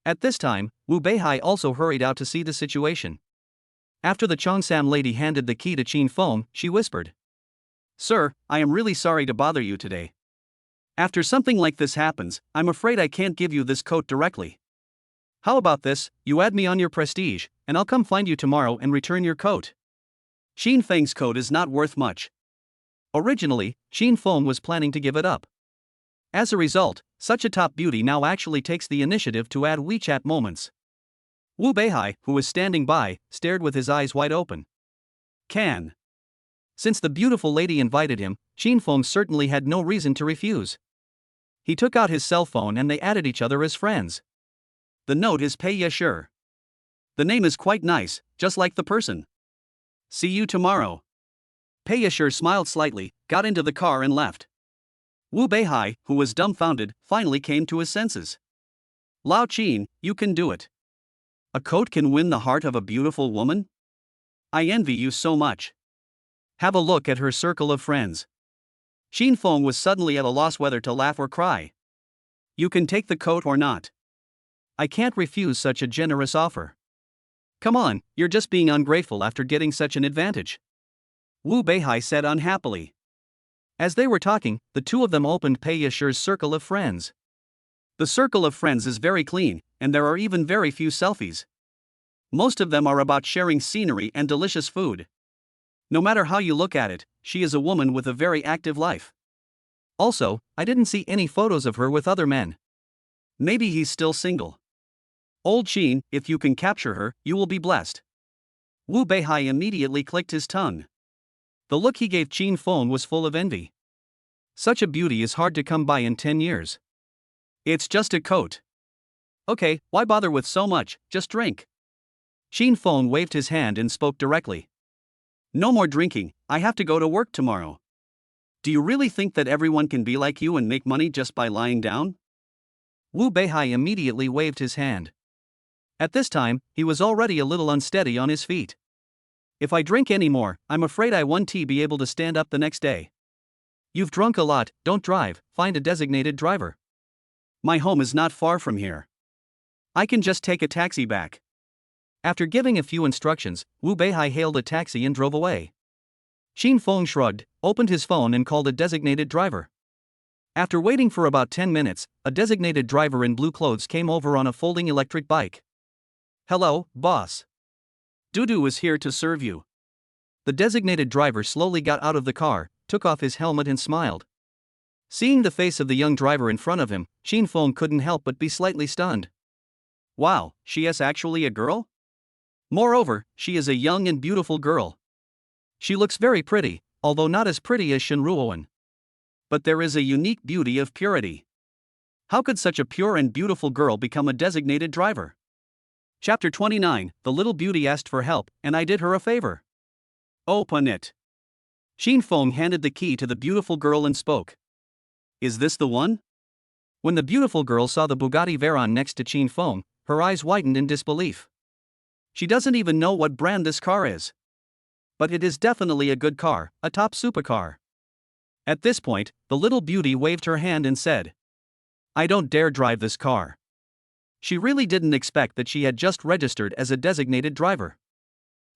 At this time, Wu Beihai also hurried out to see the situation. After the Cheongsam lady handed the key to Qin Feng, she whispered, "Sir, I am really sorry to bother you today. After something like this happens, I'm afraid I can't give you this coat directly. How about this, you add me on your prestige, and I'll come find you tomorrow and return your coat." Qin Feng's coat is not worth much. Originally, Qin Feng was planning to give it up. As a result, such a top beauty now actually takes the initiative to add WeChat moments. Wu Beihai, who was standing by, stared with his eyes wide open. Since the beautiful lady invited him, Qin Feng certainly had no reason to refuse. He took out his cell phone and they added each other as friends. The note is Pei Yashur. The name is quite nice, just like the person. See you tomorrow. Pei Yashur smiled slightly, got into the car and left. Wu Beihai, who was dumbfounded, finally came to his senses. Lao Qin, you can do it. A coat can win the heart of a beautiful woman? I envy you so much. Have a look at her circle of friends. Qin Feng was suddenly at a loss whether to laugh or cry. You can take the coat or not. I can't refuse such a generous offer. Come on, you're just being ungrateful after getting such an advantage. Wu Beihai said unhappily. As they were talking, the two of them opened Pei Yashur's circle of friends. The circle of friends is very clean, and there are even very few selfies. Most of them are about sharing scenery and delicious food. No matter how you look at it, she is a woman with a very active life. Also, I didn't see any photos of her with other men. Maybe he's still single. Old Chin, if you can capture her, you will be blessed. Wu Beihai immediately clicked his tongue. The look he gave Chin Feng was full of envy. Such a beauty is hard to come by in 10 years. It's just a coat. Okay, why bother with so much, just drink. Chin Feng waved his hand and spoke directly. No more drinking, I have to go to work tomorrow. Do you really think that everyone can be like you and make money just by lying down? Wu Beihai immediately waved his hand. At this time, he was already a little unsteady on his feet. If I drink any more, I'm afraid I won't be able to stand up the next day. You've drunk a lot, don't drive, find a designated driver. My home is not far from here. I can just take a taxi back. After giving a few instructions, Wu Beihai hailed a taxi and drove away. Chin Feng shrugged, opened his phone and called a designated driver. After waiting for about 10 minutes, a designated driver in blue clothes came over on a folding electric bike. Hello, boss. Dudu is here to serve you. The designated driver slowly got out of the car, took off his helmet and smiled. Seeing the face of the young driver in front of him, Chin Feng couldn't help but be slightly stunned. Wow, she is actually a girl? Moreover, she is a young and beautiful girl. She looks very pretty, although not as pretty as Shen Ruoan. But there is a unique beauty of purity. How could such a pure and beautiful girl become a designated driver? Chapter 29, The little beauty asked for help, and I did her a favor. Open it. Chin Feng handed the key to the beautiful girl and spoke. Is this the one? When the beautiful girl saw the Bugatti Veyron next to Chin Feng, her eyes widened in disbelief. She doesn't even know what brand this car is. But it is definitely a good car, a top supercar. At this point, the little beauty waved her hand and said, I don't dare drive this car. She really didn't expect that she had just registered as a designated driver.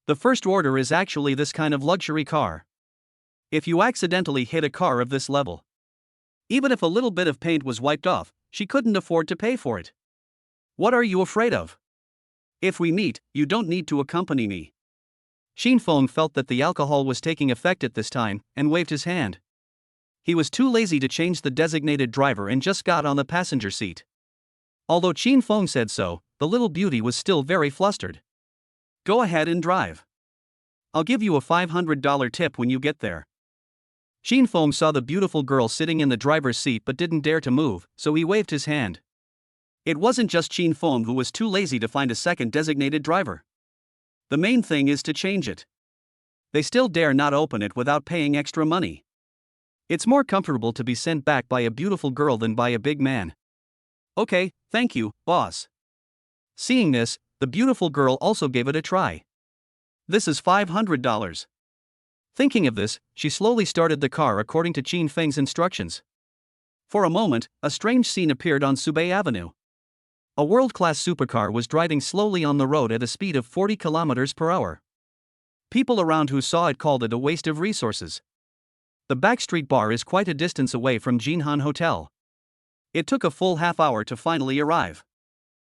The first order is actually this kind of luxury car. If you accidentally hit a car of this level, even if a little bit of paint was wiped off, she couldn't afford to pay for it. What are you afraid of? If we meet, you don't need to accompany me. Chin Feng felt that the alcohol was taking effect at this time, and waved his hand. He was too lazy to change the designated driver and just got on the passenger seat. Although Chin Feng said so, the little beauty was still very flustered. Go ahead and drive. I'll give you a $500 tip when you get there. Chin Feng saw the beautiful girl sitting in the driver's seat but didn't dare to move, so he waved his hand. It wasn't just Chin Feng who was too lazy to find a second designated driver. The main thing is to change it. They still dare not open it without paying extra money. It's more comfortable to be sent back by a beautiful girl than by a big man. Okay, thank you, boss. Seeing this, the beautiful girl also gave it a try. This is $500. Thinking of this, she slowly started the car according to Chin Feng's instructions. For a moment, a strange scene appeared on Subei Avenue. A world-class supercar was driving slowly on the road at a speed of 40 kilometers per hour. People around who saw it called it a waste of resources. The backstreet bar is quite a distance away from Jinhan Hotel. It took a full half hour to finally arrive.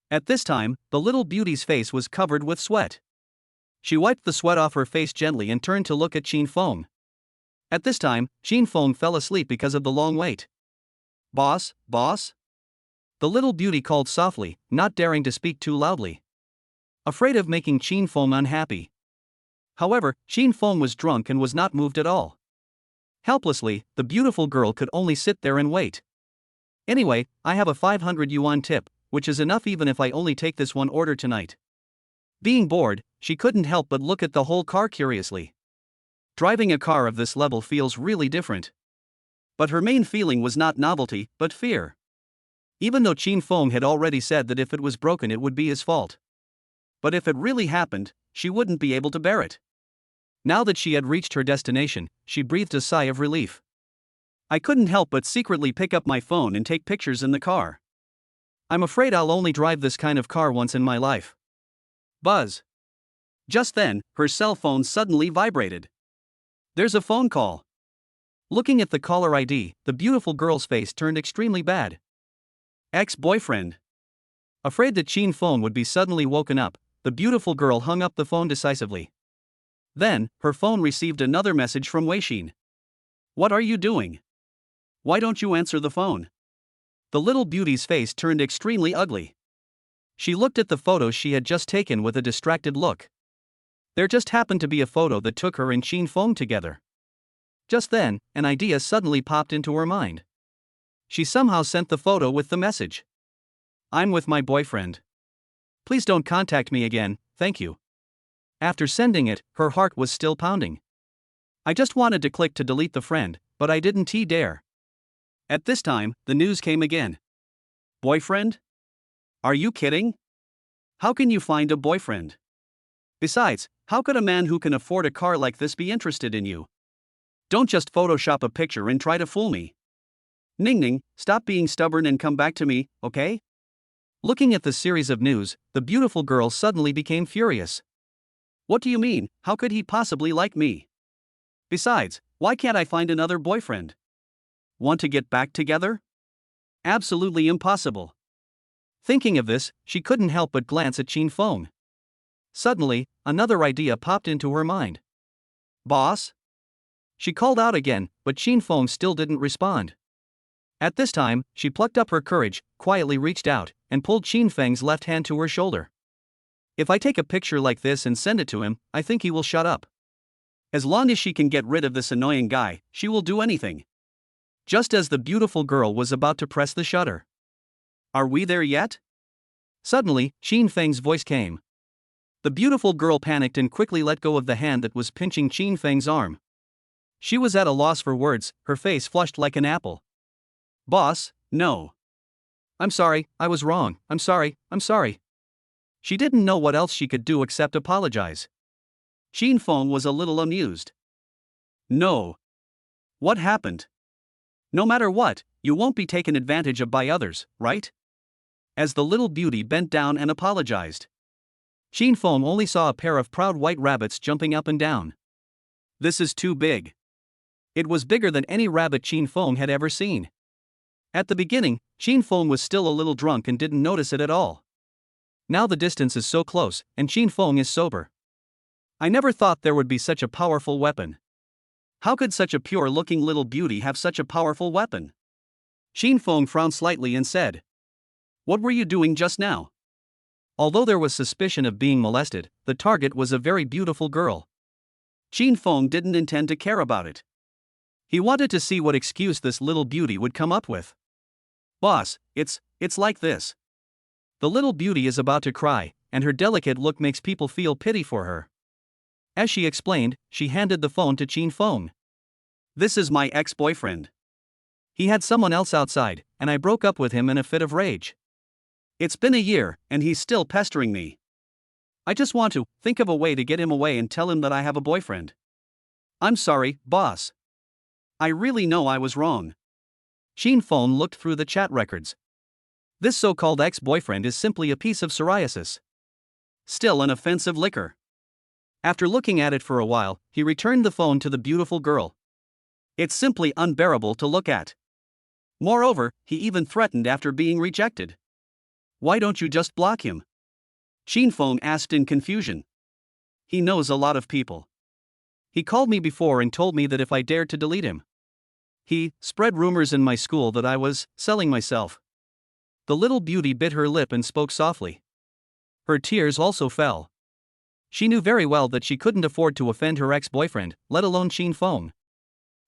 At this time, the little beauty's face was covered with sweat. She wiped the sweat off her face gently and turned to look at Chin Feng. At this time, Chin Feng fell asleep because of the long wait. Boss, boss? The little beauty called softly, not daring to speak too loudly. Afraid of making Chin Feng unhappy. However, Chin Feng was drunk and was not moved at all. Helplessly, the beautiful girl could only sit there and wait. Anyway, I have a 500 yuan tip, which is enough even if I only take this one order tonight. Being bored, she couldn't help but look at the whole car curiously. Driving a car of this level feels really different. But her main feeling was not novelty, but fear. Even though Chin Feng had already said that if it was broken it would be his fault. But if it really happened, she wouldn't be able to bear it. Now that she had reached her destination, she breathed a sigh of relief. I couldn't help but secretly pick up my phone and take pictures in the car. I'm afraid I'll only drive this kind of car once in my life. Buzz. Just then, her cell phone suddenly vibrated. There's a phone call. Looking at the caller ID, the beautiful girl's face turned extremely bad. Ex-boyfriend. Afraid that Qin Feng would be suddenly woken up, the beautiful girl hung up the phone decisively. Then, her phone received another message from Weixin. What are you doing? Why don't you answer the phone? The little beauty's face turned extremely ugly. She looked at the photos she had just taken with a distracted look. There just happened to be a photo that took her and Qin Feng together. Just then, an idea suddenly popped into her mind. She somehow sent the photo with the message. I'm with my boyfriend. Please don't contact me again, thank you. After sending it, her heart was still pounding. I just wanted to click to delete the friend, but I didn't dare. At this time, the news came again. Boyfriend? Are you kidding? How can you find a boyfriend? Besides, how could a man who can afford a car like this be interested in you? Don't just Photoshop a picture and try to fool me. Ning, stop being stubborn and come back to me, okay? Looking at the series of news, the beautiful girl suddenly became furious. What do you mean, how could he possibly like me? Besides, why can't I find another boyfriend? Want to get back together? Absolutely impossible. Thinking of this, she couldn't help but glance at Qin Feng. Suddenly, another idea popped into her mind. Boss? She called out again, but Qin Feng still didn't respond. At this time, she plucked up her courage, quietly reached out, and pulled Qin Feng's left hand to her shoulder. If I take a picture like this and send it to him, I think he will shut up. As long as she can get rid of this annoying guy, she will do anything. Just as the beautiful girl was about to press the shutter. Are we there yet? Suddenly, Qin Feng's voice came. The beautiful girl panicked and quickly let go of the hand that was pinching Qin Feng's arm. She was at a loss for words, her face flushed like an apple. Boss, no. I'm sorry, I was wrong, I'm sorry. She didn't know what else she could do except apologize. Qin Feng was a little amused. No. What happened? No matter what, you won't be taken advantage of by others, right? As the little beauty bent down and apologized. Qin Feng only saw a pair of proud white rabbits jumping up and down. This is too big. It was bigger than any rabbit Qin Feng had ever seen. At the beginning, Qin Feng was still a little drunk and didn't notice it at all. Now the distance is so close, and Qin Feng is sober. I never thought there would be such a powerful weapon. How could such a pure-looking little beauty have such a powerful weapon? Qin Feng frowned slightly and said. What were you doing just now? Although there was suspicion of being molested, the target was a very beautiful girl. Qin Feng didn't intend to care about it. He wanted to see what excuse this little beauty would come up with. Boss, it's like this. The little beauty is about to cry, and her delicate look makes people feel pity for her. As she explained, she handed the phone to Qin Feng. This is my ex-boyfriend. He had someone else outside, and I broke up with him in a fit of rage. It's been a year, and he's still pestering me. I just want to think of a way to get him away and tell him that I have a boyfriend. I'm sorry, boss. I really know I was wrong. Qin Feng looked through the chat records. This so-called ex-boyfriend is simply a piece of psoriasis. Still an offensive liquor. After looking at it for a while, he returned the phone to the beautiful girl. It's simply unbearable to look at. Moreover, he even threatened after being rejected. Why don't you just block him? Qin Feng asked in confusion. He knows a lot of people. He called me before and told me that if I dared to delete him. He spread rumors in my school that I was selling myself. The little beauty bit her lip and spoke softly. Her tears also fell. She knew very well that she couldn't afford to offend her ex-boyfriend, let alone Qin Feng.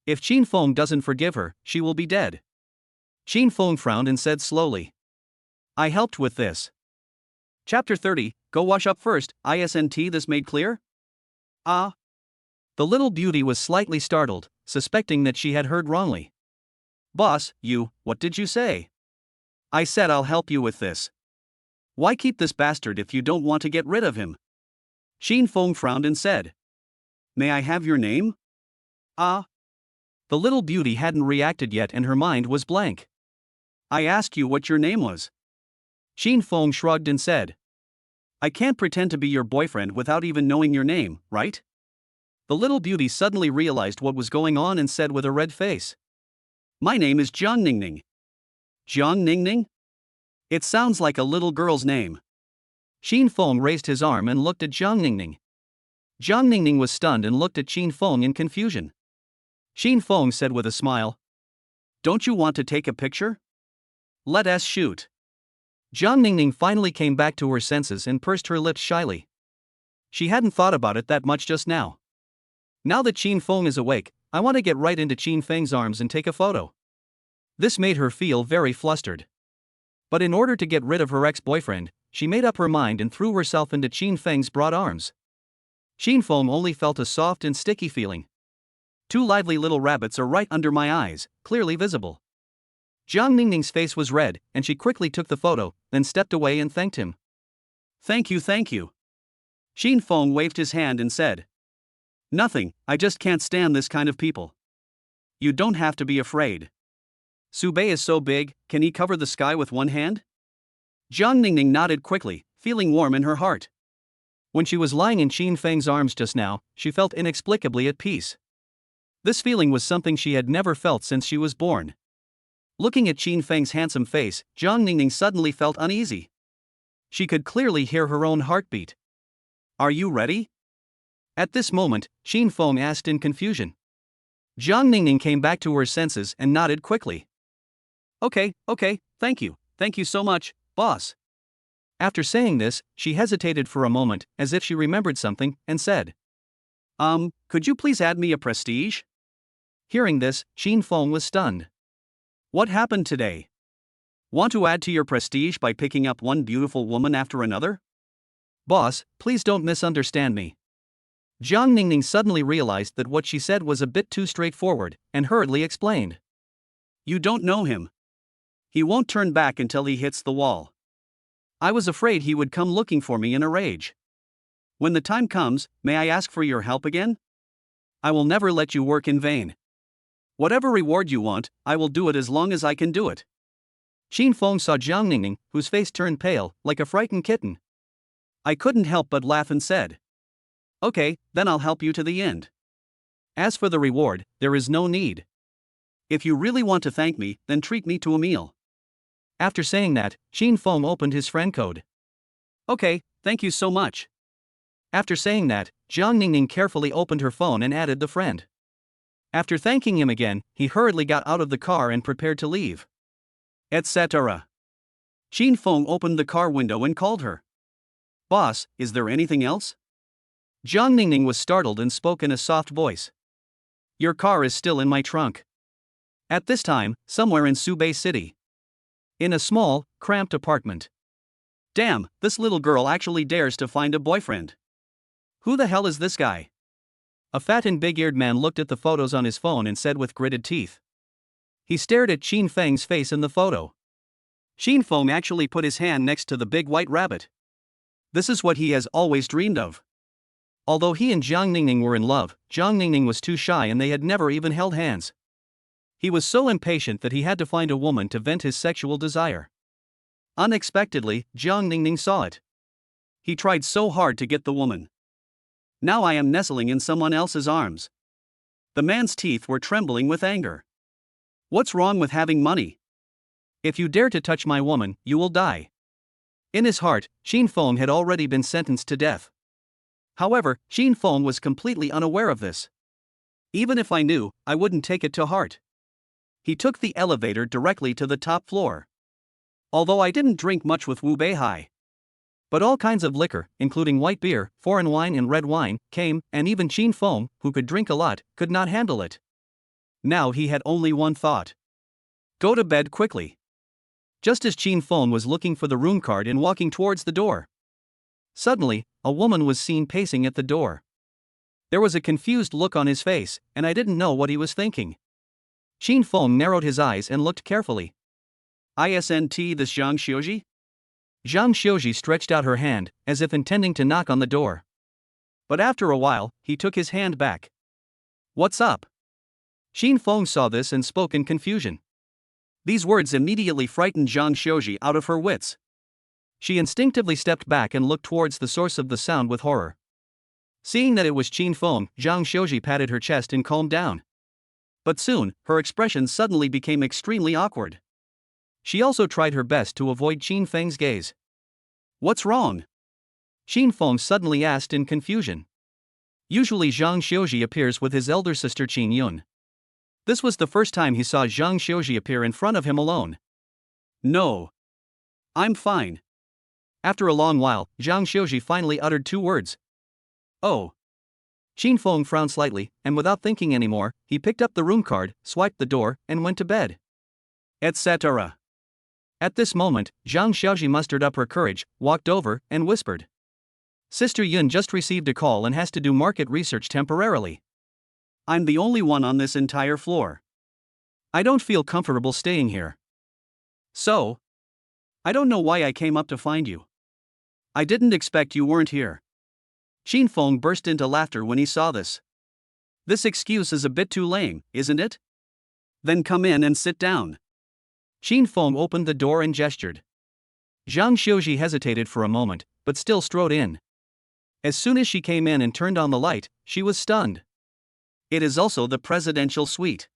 If Qin Feng doesn't forgive her, she will be dead. Qin Feng frowned and said slowly. I helped with this. Chapter 30, Go wash up first, isn't this made clear? Ah. The little beauty was slightly startled, suspecting that she had heard wrongly. Boss, what did you say? I said I'll help you with this. Why keep this bastard if you don't want to get rid of him? Qin Feng frowned and said. May I have your name? Ah. The little beauty hadn't reacted yet and her mind was blank. I asked you what your name was. Qin Feng shrugged and said. I can't pretend to be your boyfriend without even knowing your name, right? The little beauty suddenly realized what was going on and said with a red face. My name is Jiang Ningning. Jiang Ningning? It sounds like a little girl's name. Qin Feng raised his arm and looked at Jiang Ningning. Jiang Ningning was stunned and looked at Qin Feng in confusion. Qin Feng said with a smile, Don't you want to take a picture? Let us shoot. Jiang Ningning finally came back to her senses and pursed her lips shyly. She hadn't thought about it that much just now. Now that Qin Feng is awake, I want to get right into Qin Feng's arms and take a photo. This made her feel very flustered. But in order to get rid of her ex-boyfriend, she made up her mind and threw herself into Qin Feng's broad arms. Qin Feng only felt a soft and sticky feeling. Two lively little rabbits are right under my eyes, clearly visible. Jiang Ningning's face was red, and she quickly took the photo, then stepped away and thanked him. Thank you, thank you. Qin Feng waved his hand and said, Nothing, I just can't stand this kind of people. You don't have to be afraid. Subei is so big, can he cover the sky with one hand? Jiang Ningning nodded quickly, feeling warm in her heart. When she was lying in Qin Feng's arms just now, she felt inexplicably at peace. This feeling was something she had never felt since she was born. Looking at Qin Feng's handsome face, Jiang Ningning suddenly felt uneasy. She could clearly hear her own heartbeat. Are you ready? At this moment, Qin Feng asked in confusion. Jiang Ningning came back to her senses and nodded quickly. Okay, thank you so much, boss. After saying this, she hesitated for a moment, as if she remembered something, and said, Could you please add me a prestige? Hearing this, Qin Feng was stunned. What happened today? Want to add to your prestige by picking up one beautiful woman after another? Boss, please don't misunderstand me. Jiang Ningning suddenly realized that what she said was a bit too straightforward, and hurriedly explained. You don't know him. He won't turn back until he hits the wall. I was afraid he would come looking for me in a rage. When the time comes, may I ask for your help again? I will never let you work in vain. Whatever reward you want, I will do it as long as I can do it. Qin Feng saw Jiang Ningning, whose face turned pale, like a frightened kitten. I couldn't help but laugh and said, Okay, then I'll help you to the end. As for the reward, there is no need. If you really want to thank me, then treat me to a meal. After saying that, Qin Feng opened his friend code. Okay, thank you so much. After saying that, Jiang Ningning carefully opened her phone and added the friend. After thanking him again, he hurriedly got out of the car and prepared to leave. Etc. Qin Feng opened the car window and called her. Boss, is there anything else? Jiang Ningning was startled and spoke in a soft voice. Your car is still in my trunk. At this time, somewhere in Subei City. In a small, cramped apartment. Damn, this little girl actually dares to find a boyfriend. Who the hell is this guy? A fat and big-eared man looked at the photos on his phone and said with gritted teeth. He stared at Qin Feng's face in the photo. Qin Feng actually put his hand next to the big white rabbit. This is what he has always dreamed of. Although he and Jiang Ningning were in love, Jiang Ningning was too shy and they had never even held hands. He was so impatient that he had to find a woman to vent his sexual desire. Unexpectedly, Jiang Ningning saw it. He tried so hard to get the woman. Now I am nestling in someone else's arms. The man's teeth were trembling with anger. What's wrong with having money? If you dare to touch my woman, you will die. In his heart, Qin Feng had already been sentenced to death. However, Qin Feng was completely unaware of this. Even if I knew, I wouldn't take it to heart. He took the elevator directly to the top floor. Although I didn't drink much with Wu Beihai. But all kinds of liquor, including white beer, foreign wine and red wine, came, and even Qin Feng, who could drink a lot, could not handle it. Now he had only one thought. Go to bed quickly. Just as Qin Feng was looking for the room card and walking towards the door. Suddenly, a woman was seen pacing at the door. There was a confused look on his face, and I didn't know what he was thinking. Qin Feng narrowed his eyes and looked carefully. Isn't this Zhang Xiuji? Zhang Xiuji stretched out her hand, as if intending to knock on the door. But after a while, he took his hand back. What's up? Qin Feng saw this and spoke in confusion. These words immediately frightened Zhang Xiuji out of her wits. She instinctively stepped back and looked towards the source of the sound with horror. Seeing that it was Qin Feng, Zhang Xiuji patted her chest and calmed down. But soon, her expression suddenly became extremely awkward. She also tried her best to avoid Qin Feng's gaze. What's wrong? Qin Feng suddenly asked in confusion. Usually Zhang Xiuji appears with his elder sister Qin Yun. This was the first time he saw Zhang Xiuji appear in front of him alone. No. I'm fine. After a long while, Zhang Xiuji finally uttered two words. Oh. Qin Feng frowned slightly, and without thinking anymore, he picked up the room card, swiped the door, and went to bed. Etc. At this moment, Zhang Xiaoji mustered up her courage, walked over, and whispered. Sister Yun just received a call and has to do market research temporarily. I'm the only one on this entire floor. I don't feel comfortable staying here. So? I don't know why I came up to find you. I didn't expect you weren't here. Qin Feng burst into laughter when he saw this. This excuse is a bit too lame, isn't it? Then come in and sit down. Qin Feng opened the door and gestured. Zhang Xiuji hesitated for a moment, but still strode in. As soon as she came in and turned on the light, she was stunned. It is also the presidential suite.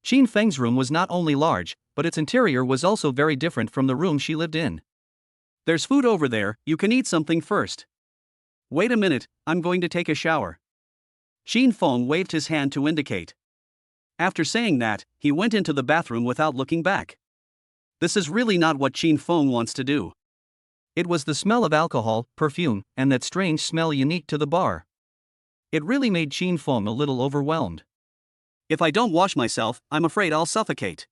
Qin Feng's room was not only large, but its interior was also very different from the room she lived in. There's food over there, you can eat something first. Wait a minute, I'm going to take a shower. Qin Feng waved his hand to indicate. After saying that, he went into the bathroom without looking back. This is really not what Qin Feng wants to do. It was the smell of alcohol, perfume, and that strange smell unique to the bar. It really made Qin Feng a little overwhelmed. If I don't wash myself, I'm afraid I'll suffocate.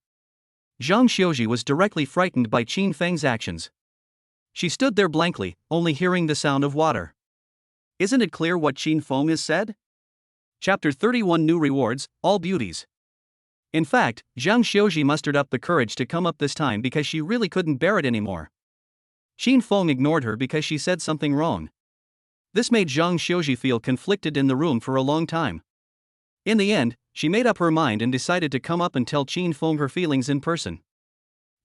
Zhang Xiuji was directly frightened by Qin Feng's actions. She stood there blankly, only hearing the sound of water. Isn't it clear what Qin Feng has said? Chapter 31 New Rewards, All Beauties. In fact, Zhang Xiuji mustered up the courage to come up this time because she really couldn't bear it anymore. Qin Feng ignored her because she said something wrong. This made Zhang Xiuji feel conflicted in the room for a long time. In the end, she made up her mind and decided to come up and tell Qin Feng her feelings in person.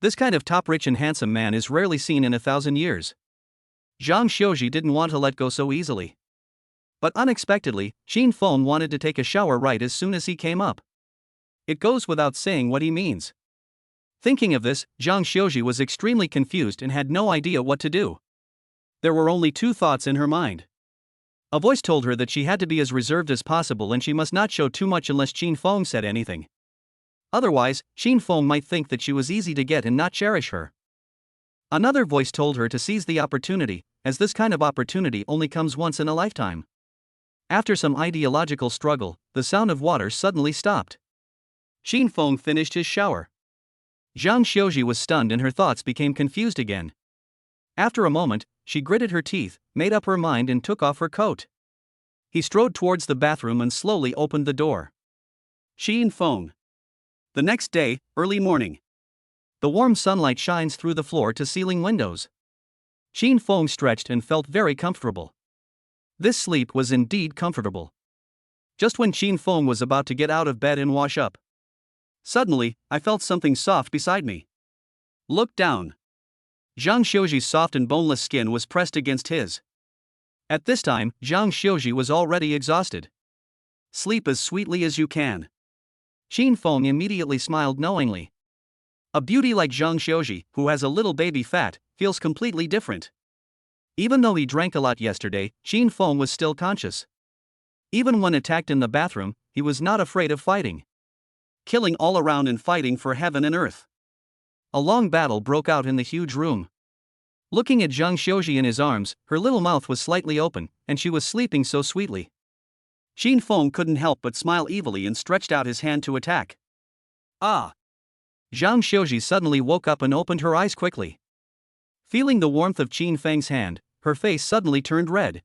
This kind of top rich and handsome man is rarely seen in 1,000 years. Zhang Xiuji didn't want to let go so easily. But unexpectedly, Qin Feng wanted to take a shower right as soon as he came up. It goes without saying what he means. Thinking of this, Zhang Xiuji was extremely confused and had no idea what to do. There were only two thoughts in her mind. A voice told her that she had to be as reserved as possible and she must not show too much unless Qin Feng said anything. Otherwise, Qin Feng might think that she was easy to get and not cherish her. Another voice told her to seize the opportunity, as this kind of opportunity only comes once in a lifetime. After some ideological struggle, the sound of water suddenly stopped. Qin Feng finished his shower. Zhang Xiuji was stunned and her thoughts became confused again. After a moment, she gritted her teeth, made up her mind and took off her coat. He strode towards the bathroom and slowly opened the door. Qin Feng. The next day, early morning. The warm sunlight shines through the floor-to-ceiling windows. Qin Feng stretched and felt very comfortable. This sleep was indeed comfortable. Just when Qin Feng was about to get out of bed and wash up, suddenly, I felt something soft beside me. Looked down. Zhang Xiuji's soft and boneless skin was pressed against his. At this time, Zhang Xiuji was already exhausted. Sleep as sweetly as you can. Qin Feng immediately smiled knowingly. A beauty like Zhang Xiuji, who has a little baby fat, feels completely different. Even though he drank a lot yesterday, Qin Feng was still conscious. Even when attacked in the bathroom, he was not afraid of fighting. Killing all around and fighting for heaven and earth. A long battle broke out in the huge room. Looking at Zhang Xiuji in his arms, her little mouth was slightly open, and she was sleeping so sweetly. Qin Feng couldn't help but smile evilly and stretched out his hand to attack. Ah! Zhang Xiuji suddenly woke up and opened her eyes quickly. Feeling the warmth of Qin Feng's hand, her face suddenly turned red.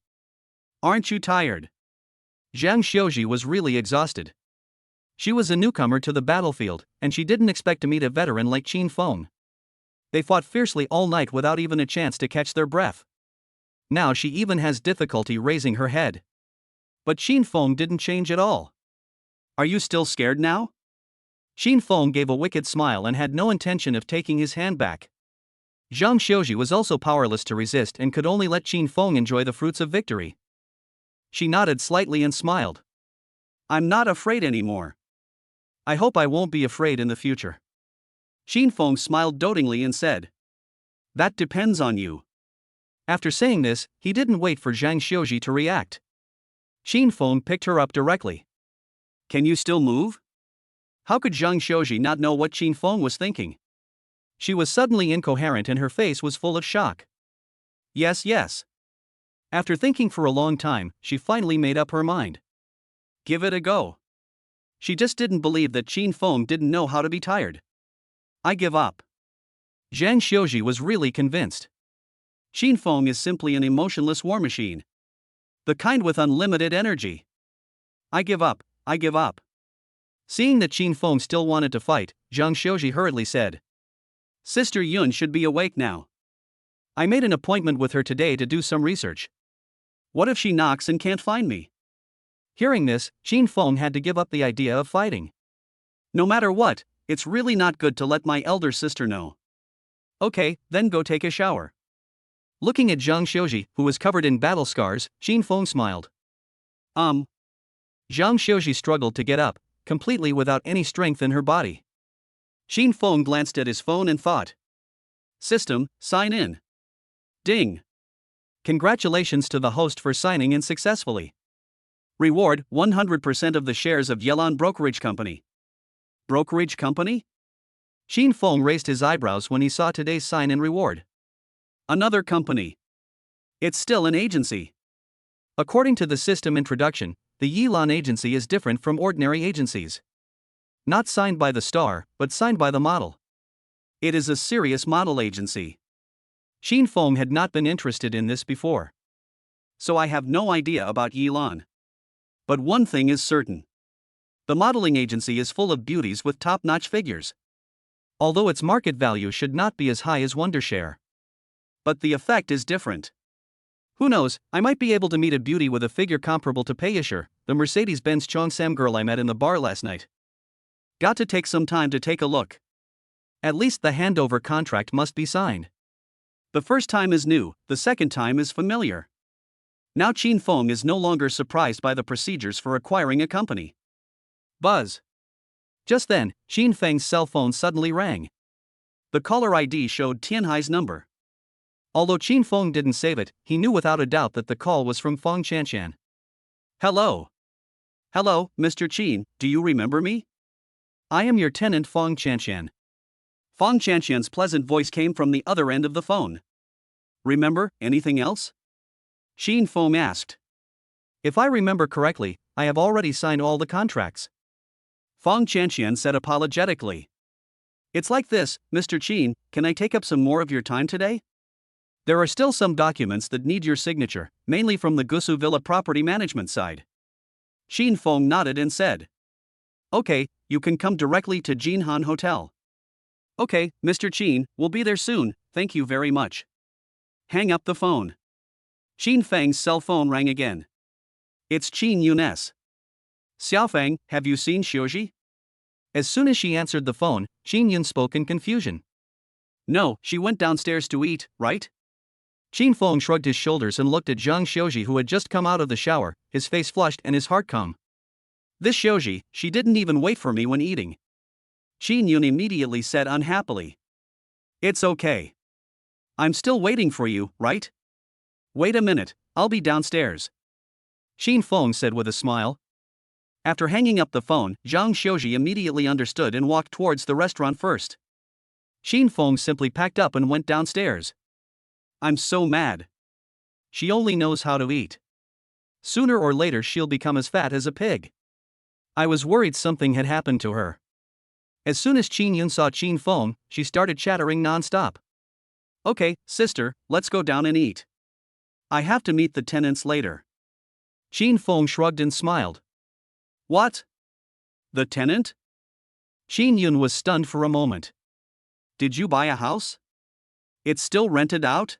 Aren't you tired? Zhang Xiuji was really exhausted. She was a newcomer to the battlefield, and she didn't expect to meet a veteran like Qin Feng. They fought fiercely all night without even a chance to catch their breath. Now she even has difficulty raising her head. But Qin Feng didn't change at all. Are you still scared now? Qin Feng gave a wicked smile and had no intention of taking his hand back. Zhang Xiuji was also powerless to resist and could only let Qin Feng enjoy the fruits of victory. She nodded slightly and smiled. I'm not afraid anymore. I hope I won't be afraid in the future. Xin Feng smiled dotingly and said, "That depends on you." After saying this, he didn't wait for Zhang Xiuji to react. Xin Feng picked her up directly. "Can you still move?" How could Zhang Xiuji not know what Xin Feng was thinking? She was suddenly incoherent and her face was full of shock. Yes, yes. After thinking for a long time, she finally made up her mind. Give it a go. She just didn't believe that Xin Feng didn't know how to be tired. "I give up." Zhang Xiuji was really convinced. Xin Feng is simply an emotionless war machine. The kind with unlimited energy. "I give up, I give up." Seeing that Xin Feng still wanted to fight, Zhang Xiuji hurriedly said, "Sister Yun should be awake now. I made an appointment with her today to do some research. What if she knocks and can't find me?" Hearing this, Xin Feng had to give up the idea of fighting. "No matter what, it's really not good to let my elder sister know." "Okay, then go take a shower." Looking at Zhang Xiuji, who was covered in battle scars, Xin Feng smiled. Zhang Xiuji struggled to get up, completely without any strength in her body. Xin Feng glanced at his phone and thought. "System, sign in." Ding. Congratulations to the host for signing in successfully. Reward, 100% of the shares of Yelan Brokerage Company. Brokerage company? Xin Feng raised his eyebrows when he saw today's sign-in reward. Another company. It's still an agency. According to the system introduction, the Yelan agency is different from ordinary agencies. Not signed by the star, but signed by the model. It is a serious model agency. Xin Feng had not been interested in this before. So I have no idea about Yelan. But one thing is certain. The modeling agency is full of beauties with top-notch figures. Although its market value should not be as high as Wondershare. But the effect is different. Who knows, I might be able to meet a beauty with a figure comparable to Peyisher, the Mercedes-Benz Cheongsam girl I met in the bar last night. Got to take some time to take a look. At least the handover contract must be signed. The first time is new, the second time is familiar. Now Xin Feng is no longer surprised by the procedures for acquiring a company. Buzz. Just then, Xin Feng's cell phone suddenly rang. The caller ID showed Tianhai's number. Although Xin Feng didn't save it, he knew without a doubt that the call was from Feng Chanshan. "Hello. Hello, Mr. Qin, do you remember me?" "I am your tenant Feng Chanshan." Feng Chanshan's pleasant voice came from the other end of the phone. "Remember, anything else?" Xin Feng asked. "If I remember correctly, I have already signed all the contracts." Feng Chanshan said apologetically. "It's like this, Mr. Qin, can I take up some more of your time today? There are still some documents that need your signature, mainly from the Gusu Villa property management side." Xin Feng nodded and said, "Okay, you can come directly to Jinhan Hotel." "Okay, Mr. Qin, we'll be there soon, thank you very much." Hang up the phone. Xin Feng's cell phone rang again. It's Qin Yun's. "Xiaofeng, have you seen Xiuji?" As soon as she answered the phone, Qin Yun spoke in confusion. "No, she went downstairs to eat, right?" Xin Feng shrugged his shoulders and looked at Zhang Xiuji, who had just come out of the shower, his face flushed and his heart calm. "This Xiuji, she didn't even wait for me when eating." Qin Yun immediately said unhappily. "It's okay. I'm still waiting for you, right? Wait a minute, I'll be downstairs." Xin Feng said with a smile. After hanging up the phone, Zhang Xiuji immediately understood and walked towards the restaurant first. Xin Feng simply packed up and went downstairs. "I'm so mad. She only knows how to eat. Sooner or later she'll become as fat as a pig." I was worried something had happened to her. As soon as Qin Yun saw Xin Feng, she started chattering non-stop. "Okay, sister, let's go down and eat. I have to meet the tenants later." Xin Feng shrugged and smiled. "What? The tenant?" Qin Yun was stunned for a moment. "Did you buy a house? It's still rented out?"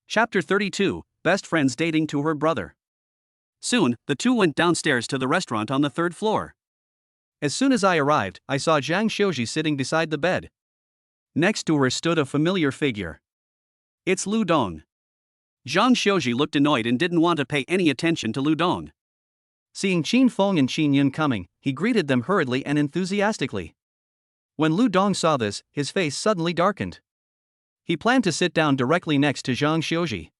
Chapter 32, Best Friends Dating to Her Brother. Soon, the two went downstairs to the restaurant on the third floor. As soon as I arrived, I saw Zhang Xiuji sitting beside the bed. Next to her stood a familiar figure. It's Lu Dong. Zhang Xiuji looked annoyed and didn't want to pay any attention to Lu Dong. Seeing Qin Feng and Qin Yun coming, he greeted them hurriedly and enthusiastically. When Lu Dong saw this, his face suddenly darkened. He planned to sit down directly next to Zhang Xiuji.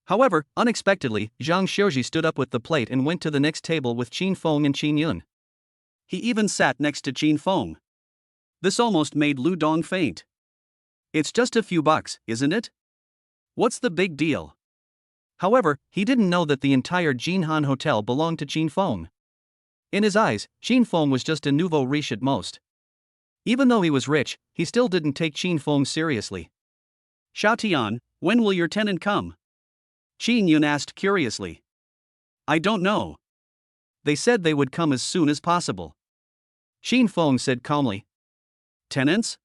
However, unexpectedly, Zhang Xiuji stood up with the plate and went to the next table with Qin Feng and Qin Yun. He even sat next to Qin Feng. This almost made Lu Dong faint. It's just a few bucks, isn't it? What's the big deal? However, he didn't know that the entire Jinhan Hotel belonged to Qin Feng. In his eyes, Qin Feng was just a nouveau riche at most. Even though he was rich, he still didn't take Qin Feng seriously. Xiao Tian, when will your tenant come? Qin Yun asked curiously. I don't know. They said they would come as soon as possible. Qin Feng said calmly. Tenants?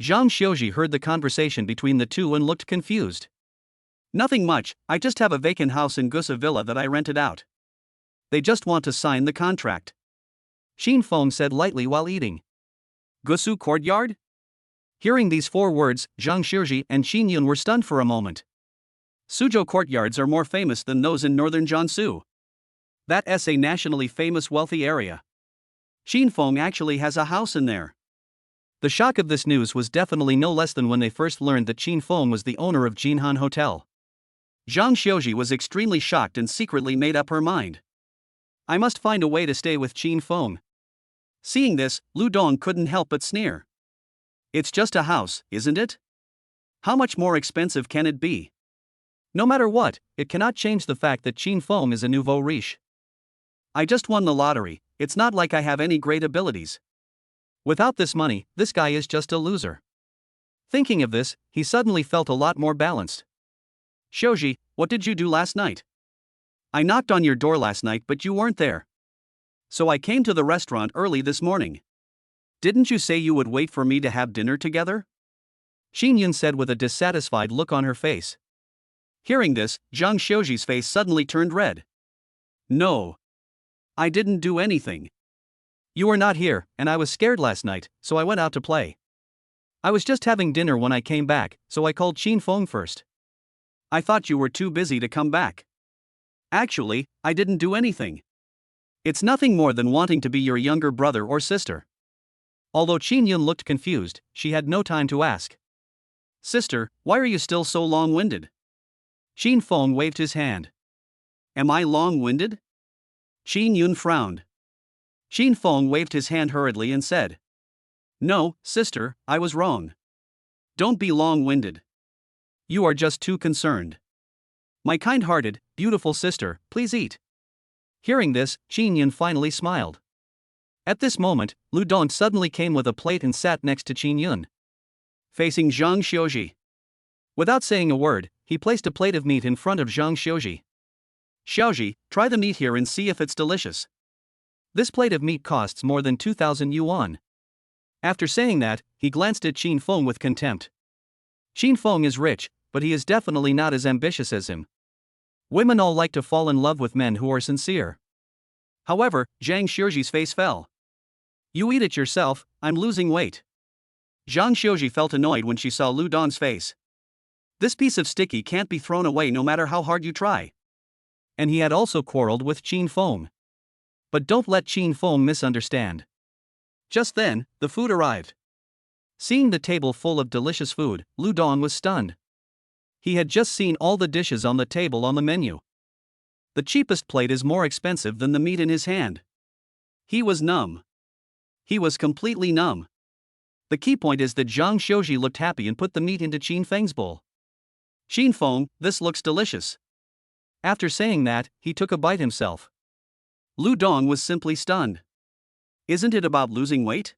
Zhang Xiuji heard the conversation between the two and looked confused. Nothing much, I just have a vacant house in Gusa Villa that I rented out. They just want to sign the contract. Qin Feng said lightly while eating. Gusu Courtyard? Hearing these 4 words, Zhang Xiuji and Qin Yun were stunned for a moment. Suzhou courtyards are more famous than those in northern Jiangsu. That's a nationally famous wealthy area. Qin Feng actually has a house in there. The shock of this news was definitely no less than when they first learned that Qin Feng was the owner of Jinhan Hotel. Zhang Xiuji was extremely shocked and secretly made up her mind. I must find a way to stay with Qin Feng. Seeing this, Lu Dong couldn't help but sneer. It's just a house, isn't it? How much more expensive can it be? No matter what, it cannot change the fact that Qin Feng is a nouveau riche. I just won the lottery, it's not like I have any great abilities. Without this money, this guy is just a loser. Thinking of this, he suddenly felt a lot more balanced. Xiuji, what did you do last night? I knocked on your door last night but you weren't there. So I came to the restaurant early this morning. Didn't you say you would wait for me to have dinner together? Qin Yun said with a dissatisfied look on her face. Hearing this, Zhang Xiuji's face suddenly turned red. No. I didn't do anything. You were not here, and I was scared last night, so I went out to play. I was just having dinner when I came back, so I called Qin Feng first. I thought you were too busy to come back. Actually, I didn't do anything. It's nothing more than wanting to be your younger brother or sister. Although Qin Yun looked confused, she had no time to ask. Sister, why are you still so long-winded? Qin Feng waved his hand. Am I long-winded? Qin Yun frowned. Qin Feng waved his hand hurriedly and said. No, sister, I was wrong. Don't be long-winded. You are just too concerned. My kind-hearted, beautiful sister, please eat. Hearing this, Qin Yun finally smiled. At this moment, Lu Dong suddenly came with a plate and sat next to Qin Yun. Facing Zhang Xiuji. Without saying a word, he placed a plate of meat in front of Zhang Xiuji. Xiuji, try the meat here and see if it's delicious. This plate of meat costs more than 2,000 yuan. After saying that, he glanced at Qin Feng with contempt. Qin Feng is rich, but he is definitely not as ambitious as him. Women all like to fall in love with men who are sincere. However, Zhang Xiuji's face fell. You eat it yourself, I'm losing weight. Zhang Xiuji felt annoyed when she saw Lu Dong's face. This piece of sticky can't be thrown away no matter how hard you try. And he had also quarreled with Qin Feng. But don't let Qin Feng misunderstand. Just then, the food arrived. Seeing the table full of delicious food, Lu Dong was stunned. He had just seen all the dishes on the table on the menu. The cheapest plate is more expensive than the meat in his hand. He was numb. He was completely numb. The key point is that Zhang Xiuji looked happy and put the meat into Qin Feng's bowl. Qin Feng, this looks delicious. After saying that, he took a bite himself. Lu Dong was simply stunned. Isn't it about losing weight?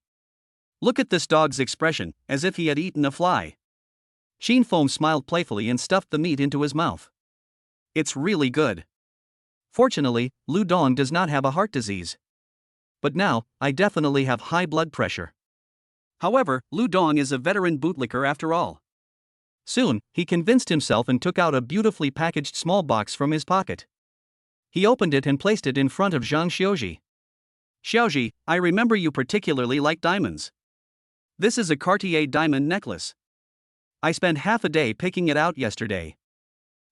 Look at this dog's expression, as if he had eaten a fly. Qin Feng smiled playfully and stuffed the meat into his mouth. It's really good. Fortunately, Lu Dong does not have a heart disease. But now, I definitely have high blood pressure. However, Lu Dong is a veteran bootlicker after all. Soon, he convinced himself and took out a beautifully packaged small box from his pocket. He opened it and placed it in front of Zhang Xiuji. Xiuji, I remember you particularly like diamonds. This is a Cartier diamond necklace. I spent half a day picking it out yesterday.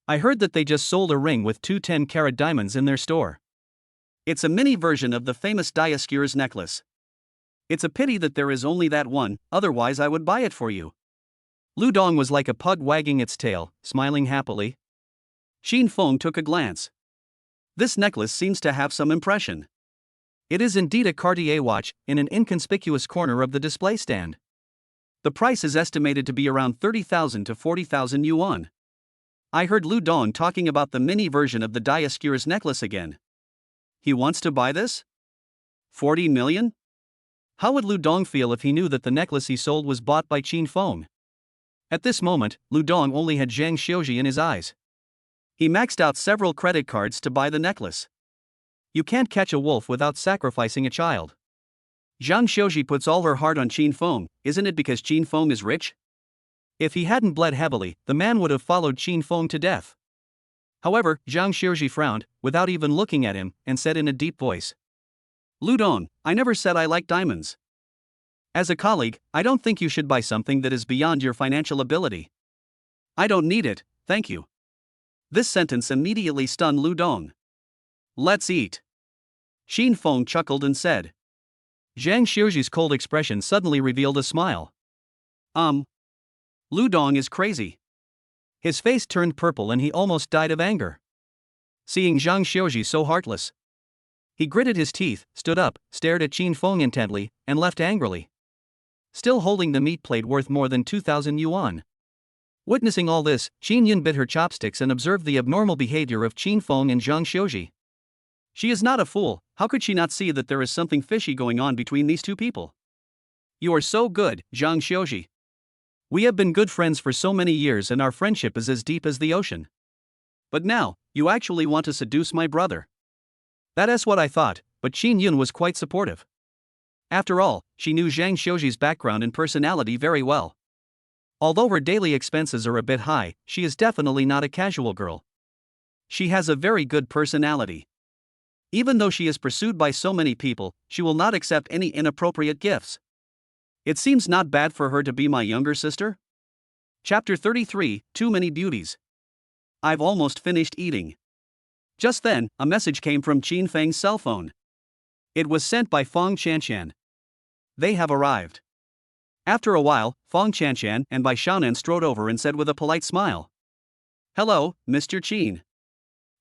I heard that they just sold a ring with two 10-carat diamonds in their store. It's a mini version of the famous Dioscure's necklace. It's a pity that there is only that one, otherwise I would buy it for you. Lu Dong was like a pug wagging its tail, smiling happily. Xin Feng took a glance. This necklace seems to have some impression. It is indeed a Cartier watch, in an inconspicuous corner of the display stand. The price is estimated to be around 30,000 to 40,000 yuan. I heard Lu Dong talking about the mini version of the Dioscure's necklace again. He wants to buy this? 40 million? How would Lu Dong feel if he knew that the necklace he sold was bought by Qin Feng? At this moment, Lu Dong only had Zhang Xiuji in his eyes. He maxed out several credit cards to buy the necklace. You can't catch a wolf without sacrificing a child. Zhang Xiuji puts all her heart on Qin Feng, isn't it because Qin Feng is rich? If he hadn't bled heavily, the man would have followed Qin Feng to death. However, Zhang Xiuji frowned, without even looking at him, and said in a deep voice, Lu Dong, I never said I like diamonds. As a colleague, I don't think you should buy something that is beyond your financial ability. I don't need it, thank you. This sentence immediately stunned Lu Dong. Let's eat. Qin Feng chuckled and said. Zhang Xiuji's cold expression suddenly revealed a smile. Lu Dong is crazy. His face turned purple and he almost died of anger. Seeing Zhang Xiuji so heartless, he gritted his teeth, stood up, stared at Qin Feng intently, and left angrily, still holding the meat plate worth more than 2,000 yuan. Witnessing all this, Qin Yun bit her chopsticks and observed the abnormal behavior of Qin Feng and Zhang Xiuji. She is not a fool, how could she not see that there is something fishy going on between these two people? You are so good, Zhang Xiuji. We have been good friends for so many years and our friendship is as deep as the ocean. But now, you actually want to seduce my brother. That is what I thought, but Qin Yun was quite supportive. After all, she knew Zhang Xiuji's background and personality very well. Although her daily expenses are a bit high, she is definitely not a casual girl. She has a very good personality. Even though she is pursued by so many people, she will not accept any inappropriate gifts. It seems not bad for her to be my younger sister. Chapter 33, Too Many Beauties. I've almost finished eating. Just then, a message came from Qin Feng's cell phone. It was sent by Feng Qianshan. They have arrived. After a while, Feng Qianshan and Bai Xiaonan strode over and said with a polite smile, Hello, Mr. Qin.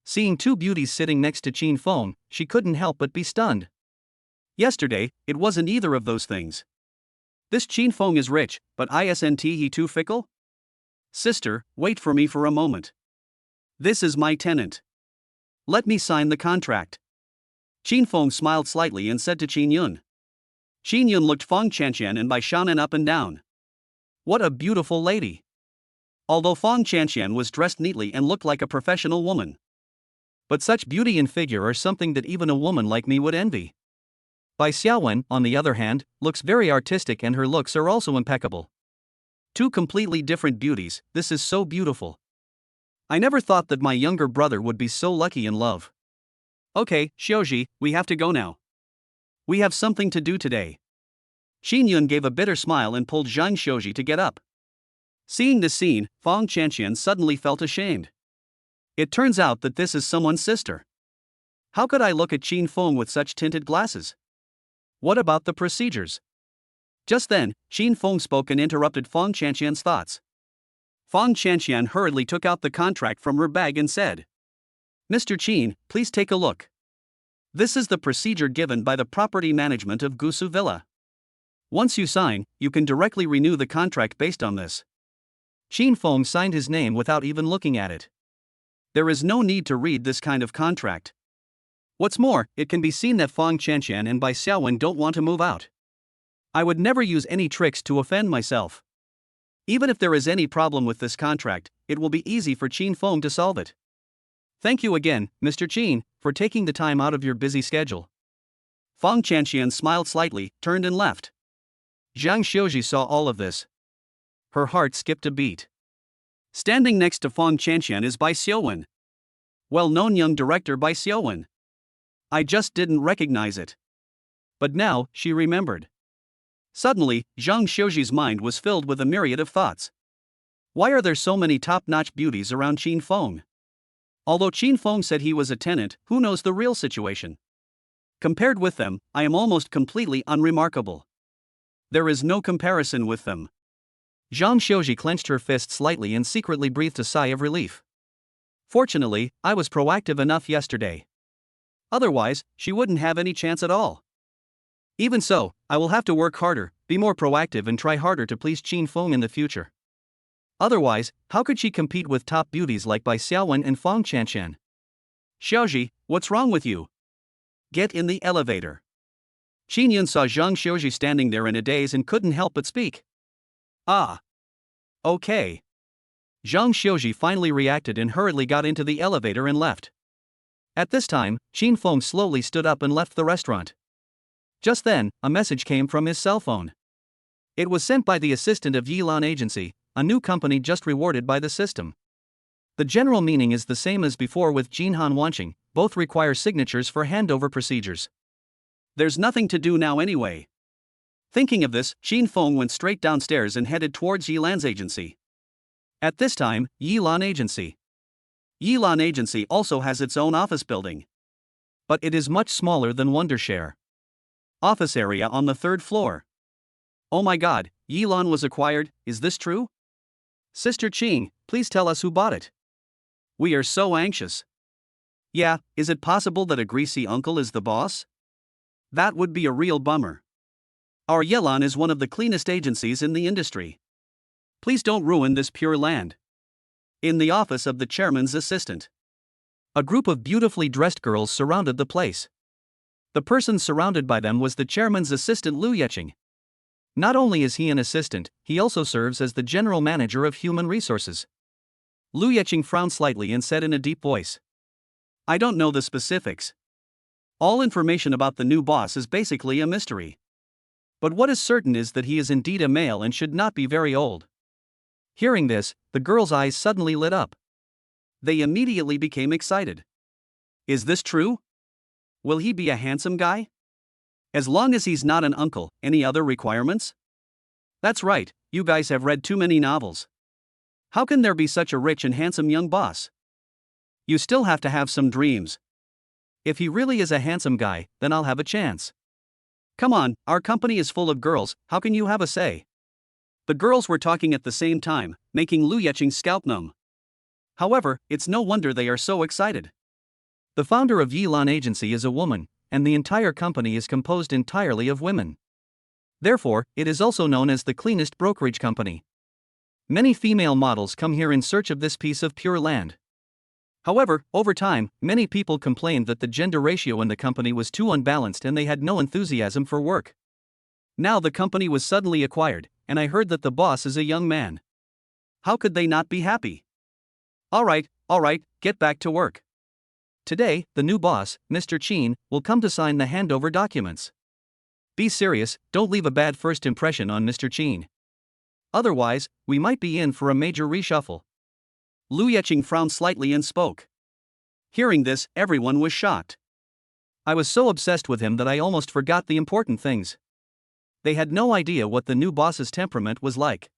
Seeing two beauties sitting next to Qin Feng, she couldn't help but be stunned. Yesterday, it wasn't either of those things. This Qin Feng is rich, but isn't he too fickle? Sister, wait for me for a moment. This is my tenant. Let me sign the contract. Qin Feng smiled slightly and said to Qin Yun. Qin Yun looked Feng Qianshan and Bai Xiaonan up and down. What a beautiful lady. Although Feng Qianshan was dressed neatly and looked like a professional woman. But such beauty and figure are something that even a woman like me would envy. Bai Xiaowen, on the other hand, looks very artistic and her looks are also impeccable. Two completely different beauties, this is so beautiful. I never thought that my younger brother would be so lucky in love. Okay, Xiuji, we have to go now. We have something to do today. Qin Yun gave a bitter smile and pulled Zhang Xiuji to get up. Seeing this scene, Feng Qianshan suddenly felt ashamed. It turns out that this is someone's sister. How could I look at Qin Feng with such tinted glasses? What about the procedures? Just then, Qin Feng spoke and interrupted Feng Qianshan's thoughts. Feng Qianshan hurriedly took out the contract from her bag and said, Mr. Qin, please take a look. This is the procedure given by the property management of Gusu Villa. Once you sign, you can directly renew the contract based on this. Qin Feng signed his name without even looking at it. There is no need to read this kind of contract. What's more, it can be seen that Feng Qianshan and Bai Xiaowen don't want to move out. I would never use any tricks to offend myself. Even if there is any problem with this contract, it will be easy for Qin Feng to solve it. Thank you again, Mr. Qin, for taking the time out of your busy schedule. Feng Qianshan smiled slightly, turned and left. Zhang Xiuji saw all of this. Her heart skipped a beat. Standing next to Feng Qianshan is Bai Xiaowen. Well-known young director Bai Xiaowen. I just didn't recognize it. But now, she remembered. Suddenly, Zhang Xiuji's mind was filled with a myriad of thoughts. Why are there so many top-notch beauties around Qin Feng? Although Qin Feng said he was a tenant, who knows the real situation? Compared with them, I am almost completely unremarkable. There is no comparison with them. Zhang Xiuji clenched her fist slightly and secretly breathed a sigh of relief. Fortunately, I was proactive enough yesterday. Otherwise, she wouldn't have any chance at all. Even so, I will have to work harder, be more proactive and try harder to please Qin Feng in the future. Otherwise, how could she compete with top beauties like Bai Xiaowen and Fang Chanshan? Xiaoji, what's wrong with you? Get in the elevator. Qin Yun saw Zhang Xiuji standing there in a daze and couldn't help but speak. Ah. Okay. Zhang Xiuji finally reacted and hurriedly got into the elevator and left. At this time, Qin Feng slowly stood up and left the restaurant. Just then, a message came from his cell phone. It was sent by the assistant of Yilan Agency, a new company just rewarded by the system. The general meaning is the same as before with Jinhan Wanqing, both require signatures for handover procedures. There's nothing to do now anyway. Thinking of this, Qin Feng went straight downstairs and headed towards Yilan's agency. At this time, Yilan Agency. Yilan Agency also has its own office building. But it is much smaller than Wondershare. Office area on the 3rd floor. Oh my god, Yilan was acquired, is this true? Sister Qing, please tell us who bought it. We are so anxious. Yeah, is it possible that a greasy uncle is the boss? That would be a real bummer. Our Yilan is one of the cleanest agencies in the industry. Please don't ruin this pure land. In the office of the chairman's assistant. A group of beautifully dressed girls surrounded the place. The person surrounded by them was the chairman's assistant Lu Yeqing. Not only is he an assistant, he also serves as the general manager of human resources. Lu Yeqing frowned slightly and said in a deep voice. I don't know the specifics. All information about the new boss is basically a mystery. But what is certain is that he is indeed a male and should not be very old. Hearing this, the girls' eyes suddenly lit up. They immediately became excited. Is this true? Will he be a handsome guy? As long as he's not an uncle, any other requirements? That's right, you guys have read too many novels. How can there be such a rich and handsome young boss? You still have to have some dreams. If he really is a handsome guy, then I'll have a chance. Come on, our company is full of girls, how can you have a say? The girls were talking at the same time, making Lu Yeqing's scalp numb. However, it's no wonder they are so excited. The founder of Yilan Agency is a woman, and the entire company is composed entirely of women. Therefore, it is also known as the cleanest brokerage company. Many female models come here in search of this piece of pure land. However, over time, many people complained that the gender ratio in the company was too unbalanced and they had no enthusiasm for work. Now the company was suddenly acquired, and I heard that the boss is a young man. How could they not be happy? Alright, get back to work. Today, the new boss, Mr. Qin, will come to sign the handover documents. Be serious, don't leave a bad first impression on Mr. Qin. Otherwise, we might be in for a major reshuffle. Lu Yeqing frowned slightly and spoke. Hearing this, everyone was shocked. I was so obsessed with him that I almost forgot the important things. They had no idea what the new boss's temperament was like.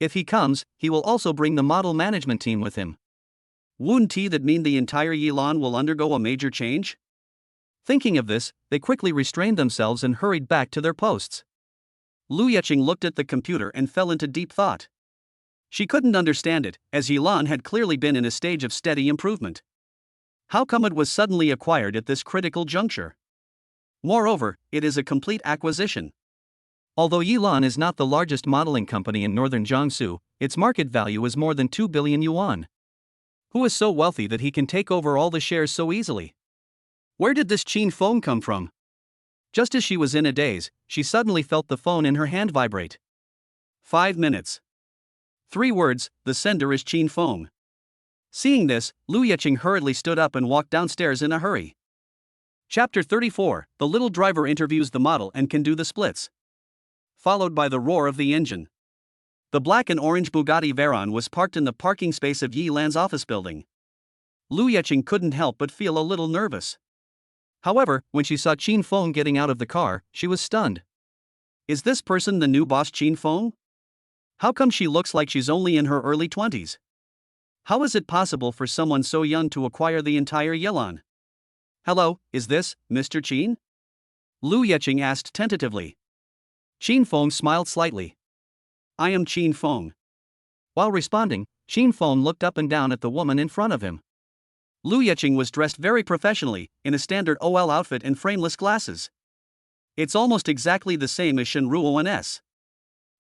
If he comes, he will also bring the model management team with him. Wouldn't that mean the entire Yilan will undergo a major change? Thinking of this, they quickly restrained themselves and hurried back to their posts. Lu Yeqing looked at the computer and fell into deep thought. She couldn't understand it, as Yilan had clearly been in a stage of steady improvement. How come it was suddenly acquired at this critical juncture? Moreover, it is a complete acquisition. Although Yilan is not the largest modeling company in northern Jiangsu, its market value is more than 2 billion yuan. Who is so wealthy that he can take over all the shares so easily? Where did this Qin Feng come from? Just as she was in a daze, she suddenly felt the phone in her hand vibrate. 5 minutes. 3 words, the sender is Qin Feng. Seeing this, Lu Yeqing hurriedly stood up and walked downstairs in a hurry. Chapter 34, the little driver interviews the model and can do the splits. Followed by the roar of the engine. The black and orange Bugatti Veyron was parked in the parking space of Yilan's office building. Lu Yeqing couldn't help but feel a little nervous. However, when she saw Qin Feng getting out of the car, she was stunned. Is this person the new boss Qin Feng? How come she looks like she's only in her early 20s? How is it possible for someone so young to acquire the entire Yilan? Hello, is this Mr. Qin? Lu Yeqing asked tentatively. Qin Feng smiled slightly. I am Qin Feng. While responding, Qin Feng looked up and down at the woman in front of him. Lu Yeqing was dressed very professionally, in a standard OL outfit and frameless glasses. It's almost exactly the same as Shen Ruoan's.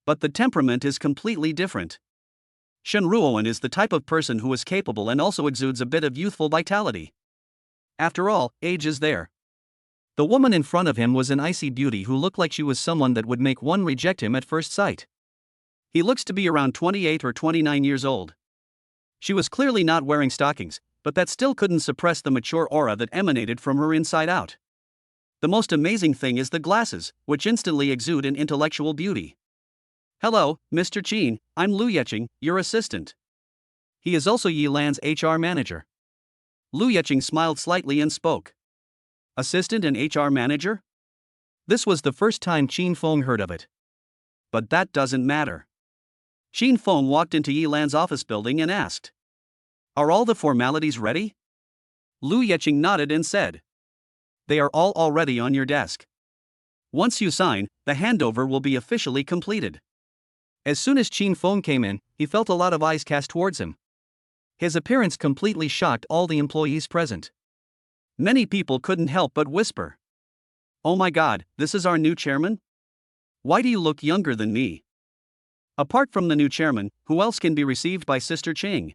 But the temperament is completely different. Shen Ruoan is the type of person who is capable and also exudes a bit of youthful vitality. After all, age is there. The woman in front of him was an icy beauty who looked like she was someone that would make one reject him at first sight. He looks to be around 28 or 29 years old. She was clearly not wearing stockings, but that still couldn't suppress the mature aura that emanated from her inside out. The most amazing thing is the glasses, which instantly exude an intellectual beauty. Hello, Mr. Qin, I'm Lu Yeqing, your assistant. He is also Yi Lan's HR manager. Lu Yeqing smiled slightly and spoke. Assistant and HR manager? This was the first time Qin Feng heard of it. But that doesn't matter. Qin Feng walked into Yi Lan's office building and asked, "Are all the formalities ready?" Lu Yeqing nodded and said, "They are all already on your desk. Once you sign, the handover will be officially completed." As soon as Qin Feng came in, he felt a lot of eyes cast towards him. His appearance completely shocked all the employees present. Many people couldn't help but whisper, "Oh my god, this is our new chairman? Why do you look younger than me?" Apart from the new chairman, who else can be received by Sister Ching?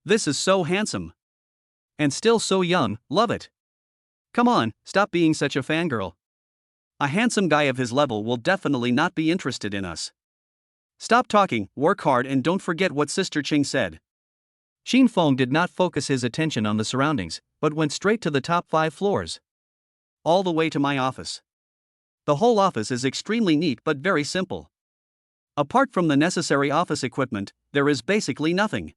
This is so handsome. And still so young, love it. Come on, stop being such a fangirl. A handsome guy of his level will definitely not be interested in us. Stop talking, work hard, and don't forget what Sister Ching said. Qin Feng did not focus his attention on the surroundings, but went straight to the top 5 floors. All the way to my office. The whole office is extremely neat but very simple. Apart from the necessary office equipment, there is basically nothing.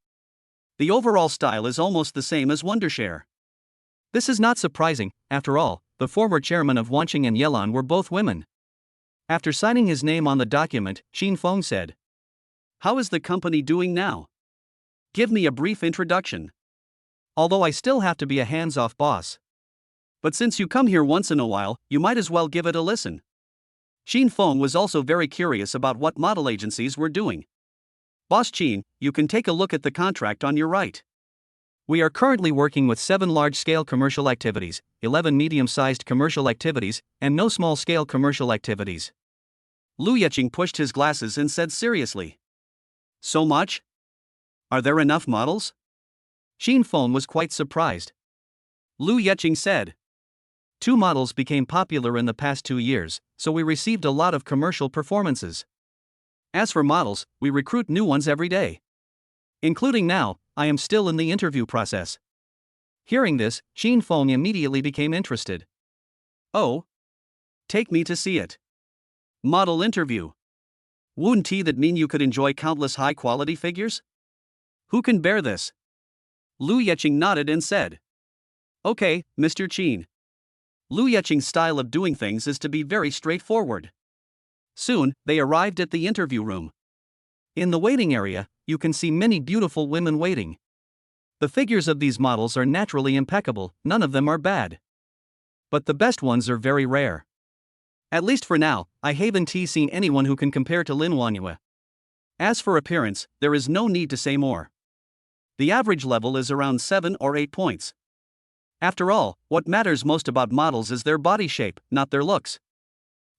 The overall style is almost the same as Wondershare. This is not surprising, after all, the former chairman of Wanqing and Yelan were both women. After signing his name on the document, Qin Feng said, "How is the company doing now? Give me a brief introduction." "Although I still have to be a hands-off boss. But since you come here once in a while, you might as well give it a listen." Qin Feng was also very curious about what model agencies were doing. "Boss Qin, you can take a look at the contract on your right. We are currently working with 7 large-scale commercial activities, 11 medium-sized commercial activities, and no small-scale commercial activities." Lu Yeqing pushed his glasses and said seriously, "So much? Are there enough models?" Qin Feng was quite surprised. Lu Yeqing said, 2 models became popular in the past 2 years, so we received a lot of commercial performances. As for models, we recruit new ones every day. Including now, I am still in the interview process." Hearing this, Qin Feng immediately became interested. "Oh? Take me to see it. Model interview. Wouldn't that mean you could enjoy countless high-quality figures? Who can bear this?" Lu Yeqing nodded and said, "Okay, Mr. Qin." Lu Yeqing's style of doing things is to be very straightforward. Soon, they arrived at the interview room. In the waiting area, you can see many beautiful women waiting. The figures of these models are naturally impeccable, none of them are bad. But the best ones are very rare. At least for now, I haven't seen anyone who can compare to Lin Wanyue. As for appearance, there is no need to say more. The average level is around 7 or 8 points. After all, what matters most about models is their body shape, not their looks.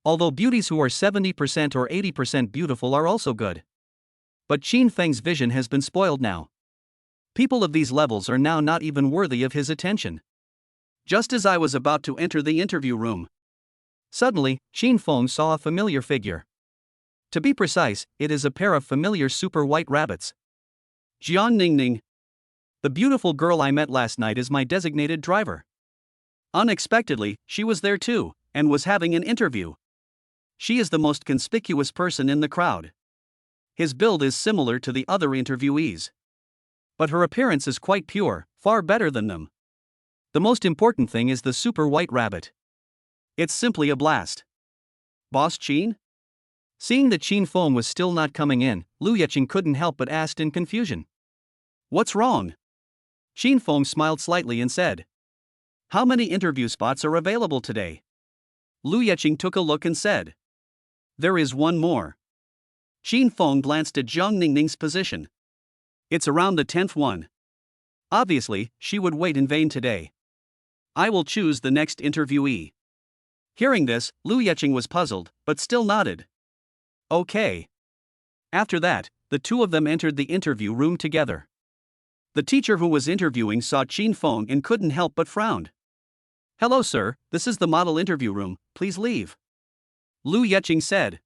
Although beauties who are 70% or 80% beautiful are also good. But Qin Feng's vision has been spoiled now. People of these levels are now not even worthy of his attention. Just as I was about to enter the interview room, suddenly, Qin Feng saw a familiar figure. To be precise, it is a pair of familiar super white rabbits. Jian Ningning. The beautiful girl I met last night is my designated driver. Unexpectedly, she was there too, and was having an interview. She is the most conspicuous person in the crowd. His build is similar to the other interviewees. But her appearance is quite pure, far better than them. The most important thing is the super white rabbit. It's simply a blast. Boss Qin? Seeing that Qin Feng was still not coming in, Lu Yeqing couldn't help but ask in confusion. "What's wrong?" Qin Feng smiled slightly and said, "How many interview spots are available today?" Lu Yeqing took a look and said, There is one more. Qin Feng glanced at Zhang Ningning's position. It's around the 10th one. Obviously, she would wait in vain today. I will choose the next interviewee. Hearing this, Lu Yeqing was puzzled, but still nodded. Okay. After that, the two of them entered the interview room together. The teacher who was interviewing saw Qin Feng and couldn't help but frown. Hello sir, this is the model interview room, please leave. Lu Yeqing said.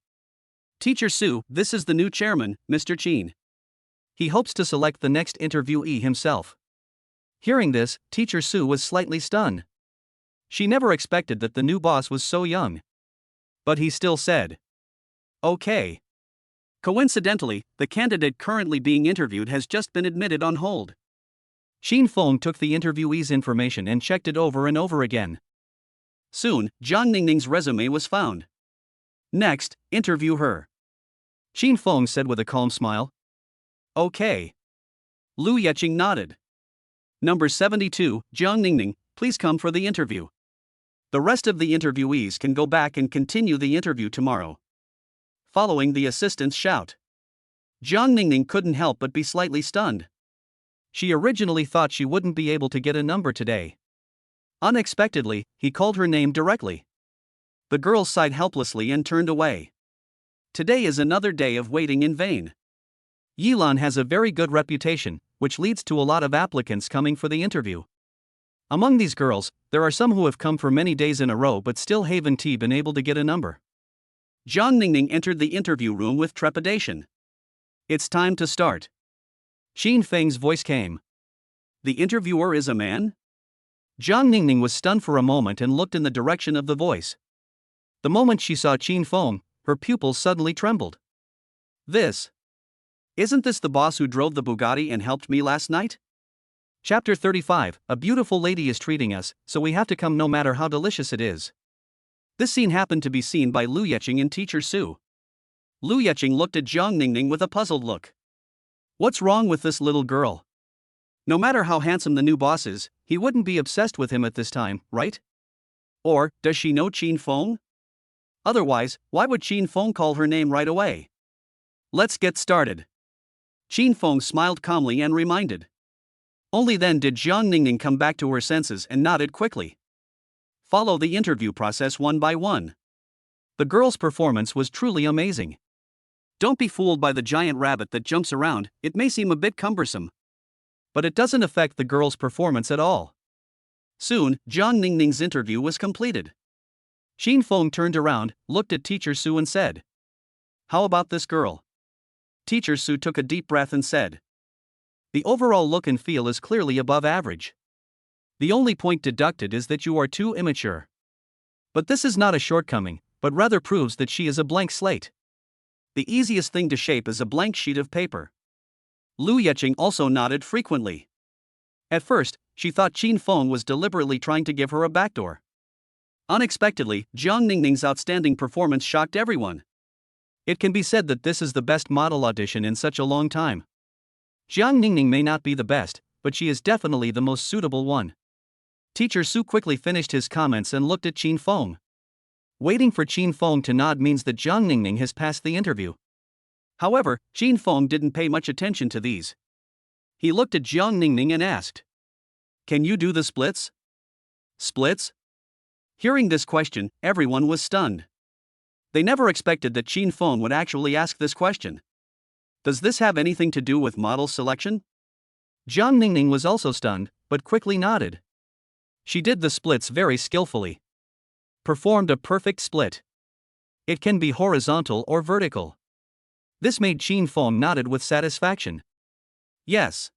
Teacher Su, this is the new chairman, Mr. Qin. He hopes to select the next interviewee himself. Hearing this, Teacher Su was slightly stunned. She never expected that the new boss was so young. But he still said. Okay. Coincidentally, the candidate currently being interviewed has just been admitted on hold. Qin Feng took the interviewee's information and checked it over and over again. Soon, Zhang Ningning's resume was found. Next, interview her. Qin Feng said with a calm smile. Okay. Lu Yeqing nodded. Number 72, Zhang Ningning, please come for the interview. The rest of the interviewees can go back and continue the interview tomorrow. Following the assistant's shout. Zhang Ningning couldn't help but be slightly stunned. She originally thought she wouldn't be able to get a number today. Unexpectedly, he called her name directly. The girl sighed helplessly and turned away. Today is another day of waiting in vain. Yilan has a very good reputation, which leads to a lot of applicants coming for the interview. Among these girls, there are some who have come for many days in a row but still haven't been able to get a number. Zhang Ningning entered the interview room with trepidation. It's time to start. Qin Feng's voice came. The interviewer is a man? Zhang Ningning was stunned for a moment and looked in the direction of the voice. The moment she saw Qin Feng, her pupils suddenly trembled. Isn't this the boss who drove the Bugatti and helped me last night? Chapter 35, a beautiful lady is treating us, so we have to come no matter how delicious it is. This scene happened to be seen by Lu Yeqing and Teacher Su. Lu Yeqing looked at Zhang Ningning with a puzzled look. What's wrong with this little girl? No matter how handsome the new boss is, he wouldn't be obsessed with him at this time, right? Or, does she know Qin Feng? Otherwise, why would Qin Feng call her name right away? Let's get started. Qin Feng smiled calmly and reminded. Only then did Zhang Ningning come back to her senses and nodded quickly. Follow the interview process one by one. The girl's performance was truly amazing. Don't be fooled by the giant rabbit that jumps around, it may seem a bit cumbersome. But it doesn't affect the girl's performance at all. Soon, Zhang Ningning's interview was completed. Qin Feng turned around, looked at Teacher Su and said. How about this girl? Teacher Su took a deep breath and said. The overall look and feel is clearly above average. The only point deducted is that you are too immature. But this is not a shortcoming, but rather proves that she is a blank slate. The easiest thing to shape is a blank sheet of paper. Lu Yeqing also nodded frequently. At first, she thought Qin Feng was deliberately trying to give her a backdoor. Unexpectedly, Zhang Ningning's outstanding performance shocked everyone. It can be said that this is the best model audition in such a long time. Zhang Ningning may not be the best, but she is definitely the most suitable one. Teacher Su quickly finished his comments and looked at Qin Feng. Waiting for Qin Feng to nod means that Zhang Ningning has passed the interview. However, Qin Feng didn't pay much attention to these. He looked at Zhang Ningning and asked, Can you do the splits? Splits? Hearing this question, everyone was stunned. They never expected that Qin Feng would actually ask this question. Does this have anything to do with model selection? Zhang Ningning was also stunned, but quickly nodded. She did the splits very skillfully. Performed a perfect split. It can be horizontal or vertical. This made Qin Feng nodded with satisfaction. Yes.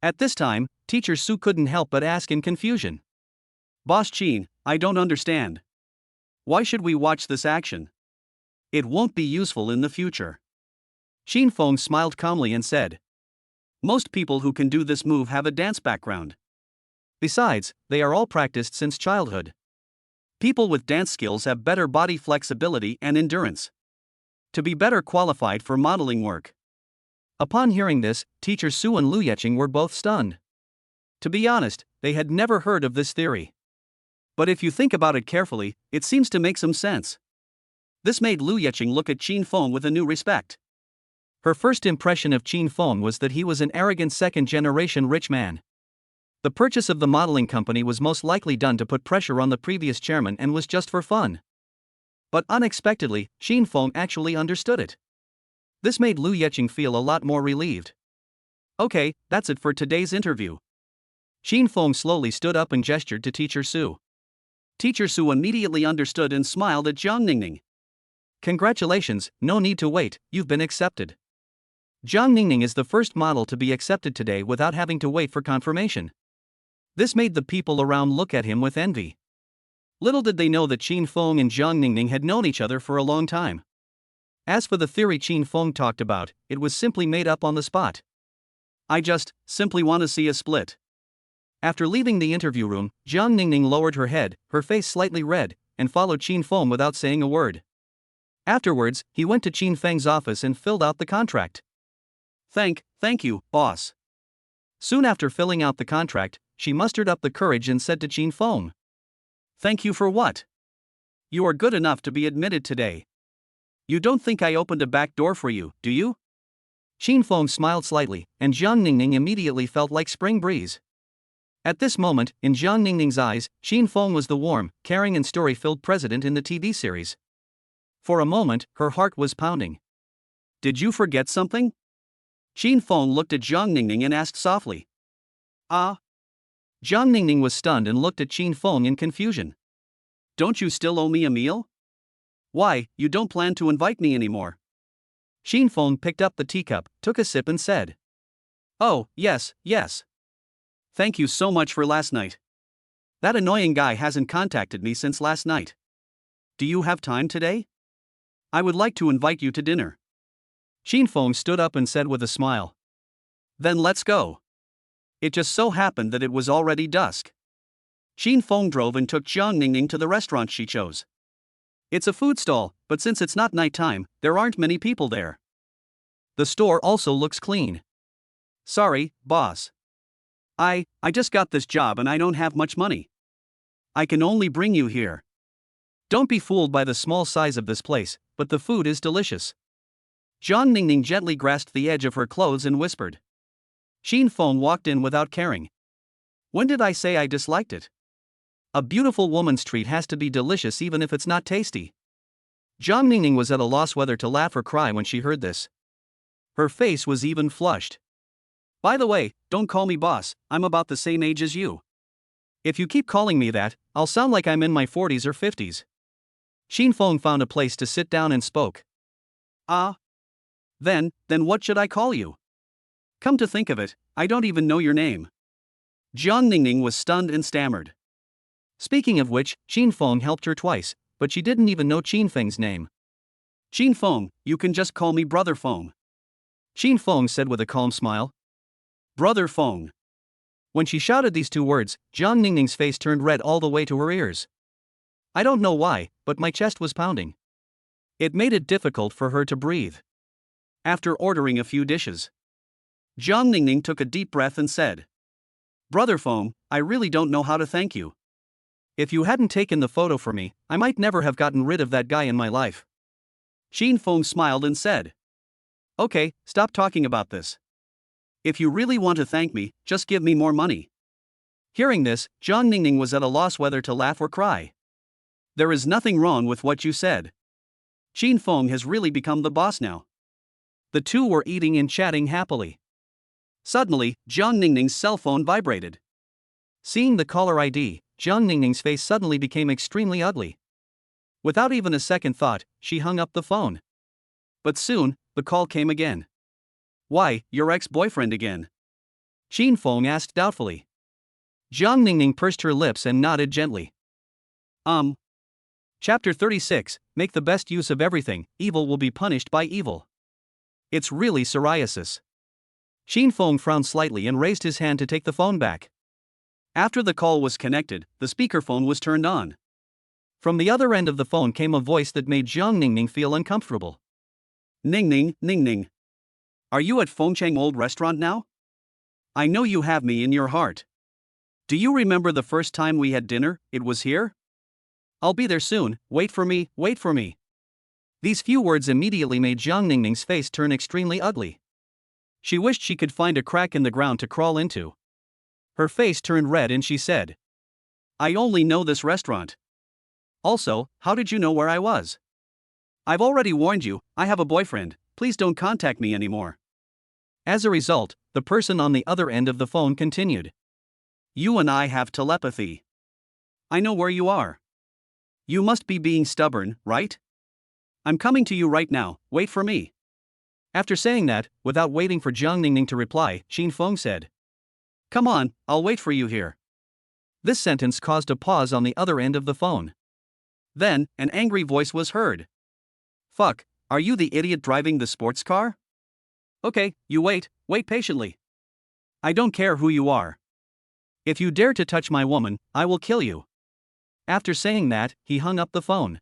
At this time, Teacher Su couldn't help but ask in confusion. Boss Qin, I don't understand. Why should we watch this action? It won't be useful in the future. Qin Feng smiled calmly and said. Most people who can do this move have a dance background. Besides, they are all practiced since childhood. People with dance skills have better body flexibility and endurance. To be better qualified for modeling work. Upon hearing this, Teacher Su and Lu Yeqing were both stunned. To be honest, they had never heard of this theory. But if you think about it carefully, it seems to make some sense. This made Lu Yeqing look at Qin Feng with a new respect. Her first impression of Qin Feng was that he was an arrogant second-generation rich man. The purchase of the modeling company was most likely done to put pressure on the previous chairman and was just for fun. But unexpectedly, Qin Feng actually understood it. This made Lu Yeqing feel a lot more relieved. Okay, that's it for today's interview. Qin Feng slowly stood up and gestured to Teacher Su. Teacher Su immediately understood and smiled at Jiang Ningning. Congratulations, no need to wait, you've been accepted. Jiang Ningning is the first model to be accepted today without having to wait for confirmation. This made the people around look at him with envy. Little did they know that Qin Feng and Jiang Ningning had known each other for a long time. As for the theory Qin Feng talked about, it was simply made up on the spot. I just simply want to see a split. After leaving the interview room, Jiang Ningning lowered her head, her face slightly red, and followed Qin Feng without saying a word. Afterwards, he went to Qin Feng's office and filled out the contract. Thank you, boss. Soon after filling out the contract, she mustered up the courage and said to Qin Feng. Thank you for what? You are good enough to be admitted today. You don't think I opened a back door for you, do you? Qin Feng smiled slightly, and Jiang Ningning immediately felt like spring breeze. At this moment, in Jiang Ningning's eyes, Qin Feng was the warm, caring and story-filled president in the TV series. For a moment, her heart was pounding. Did you forget something? Qin Feng looked at Jiang Ningning and asked softly. Ah? Jiang Ningning was stunned and looked at Qin Feng in confusion. Don't you still owe me a meal? Why, you don't plan to invite me anymore? Qin Feng picked up the teacup, took a sip and said. Oh, yes. Thank you so much for last night. That annoying guy hasn't contacted me since last night. Do you have time today? I would like to invite you to dinner. Qin Feng stood up and said with a smile. Then let's go. It just so happened that it was already dusk. Qin Feng drove and took Jiang Ningning to the restaurant she chose. It's a food stall, but since it's not nighttime, there aren't many people there. The store also looks clean. Sorry, boss. I just got this job and I don't have much money. I can only bring you here. Don't be fooled by the small size of this place, but the food is delicious. Jiang Ningning gently grasped the edge of her clothes and whispered. Qin Feng walked in without caring. When did I say I disliked it? A beautiful woman's treat has to be delicious even if it's not tasty. Jiang Ningning was at a loss whether to laugh or cry when she heard this. Her face was even flushed. By the way, don't call me boss, I'm about the same age as you. If you keep calling me that, I'll sound like I'm in my 40s or 50s. Qin Feng found a place to sit down and spoke. Ah? Then what should I call you? Come to think of it, I don't even know your name. Jiang Ningning was stunned and stammered. Speaking of which, Qin Feng helped her twice, but she didn't even know Qin Feng's name. Qin Feng, you can just call me Brother Feng. Qin Feng said with a calm smile. Brother Feng. When she shouted these two words, Jiang Ningning's face turned red all the way to her ears. I don't know why, but my chest was pounding. It made it difficult for her to breathe. After ordering a few dishes, Jiang Ningning took a deep breath and said, Brother Feng, I really don't know how to thank you. If you hadn't taken the photo for me, I might never have gotten rid of that guy in my life. Qin Feng smiled and said, Okay, stop talking about this. If you really want to thank me, just give me more money. Hearing this, Jiang Ningning was at a loss whether to laugh or cry. There is nothing wrong with what you said. Qin Feng has really become the boss now. The two were eating and chatting happily. Suddenly, Jiang Ningning's cell phone vibrated. Seeing the caller ID, Jiang Ningning's face suddenly became extremely ugly. Without even a second thought, she hung up the phone. But soon, the call came again. Why, your ex-boyfriend again? Qin Feng asked doubtfully. Jiang Ningning pursed her lips and nodded gently. Chapter 36, Make the best use of everything, evil will be punished by evil. It's really psoriasis. Qin Feng frowned slightly and raised his hand to take the phone back. After the call was connected, the speakerphone was turned on. From the other end of the phone came a voice that made Jiang Ningning feel uncomfortable. Ningning. Are you at Fengcheng Old Restaurant now? I know you have me in your heart. Do you remember the first time we had dinner? It was here? I'll be there soon, wait for me. These few words immediately made Jiang Ningning's face turn extremely ugly. She wished she could find a crack in the ground to crawl into. Her face turned red and she said, "I only know this restaurant. Also, how did you know where I was? I've already warned you, I have a boyfriend, please don't contact me anymore." As a result, the person on the other end of the phone continued, "You and I have telepathy. I know where you are. You must be being stubborn, right? I'm coming to you right now, wait for me." After saying that, without waiting for Jiang Ningning to reply, Qin Feng said, "Come on, I'll wait for you here." This sentence caused a pause on the other end of the phone. Then, an angry voice was heard. "Fuck, are you the idiot driving the sports car? Okay, you wait patiently. I don't care who you are. If you dare to touch my woman, I will kill you." After saying that, he hung up the phone.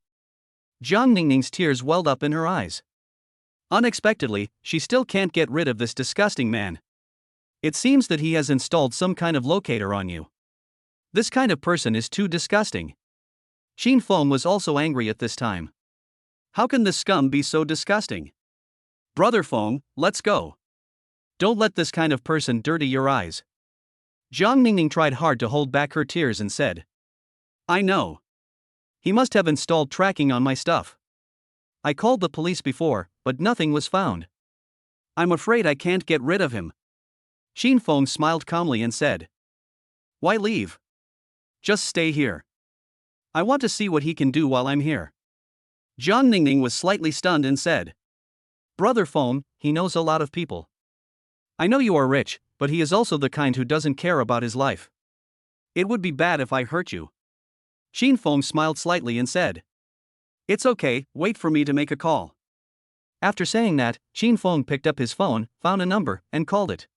Jiang Ningning's tears welled up in her eyes. Unexpectedly, she still can't get rid of this disgusting man. It seems that he has installed some kind of locator on you. This kind of person is too disgusting. Qin Feng was also angry at this time. How can this scum be so disgusting? Brother Feng, let's go. Don't let this kind of person dirty your eyes. Jiang Ningning tried hard to hold back her tears and said, "I know. He must have installed tracking on my stuff. I called the police before, but nothing was found. I'm afraid I can't get rid of him." Qin Feng smiled calmly and said, "Why leave? Just stay here. I want to see what he can do while I'm here." Jiang Ningning was slightly stunned and said, "Brother Feng, he knows a lot of people. I know you are rich, but he is also the kind who doesn't care about his life. It would be bad if I hurt you." Qin Feng smiled slightly and said, "It's okay, wait for me to make a call." After saying that, Qin Feng picked up his phone, found a number, and called it.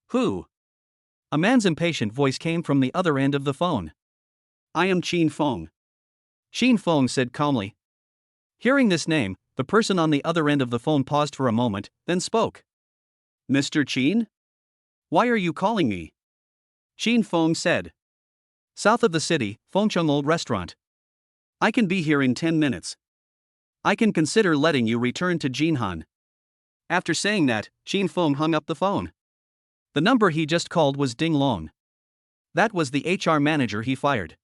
"Who?" A man's impatient voice came from the other end of the phone. "I am Qin Feng." Qin Feng said calmly. Hearing this name, the person on the other end of the phone paused for a moment, then spoke. "Mr. Qin? Why are you calling me?" Qin Feng said. "South of the city, Fengcheng Old Restaurant. I can be here in 10 minutes. I can consider letting you return to Jinhan." After saying that, Qin Feng hung up the phone. The number he just called was Ding Long. That was the HR manager he fired.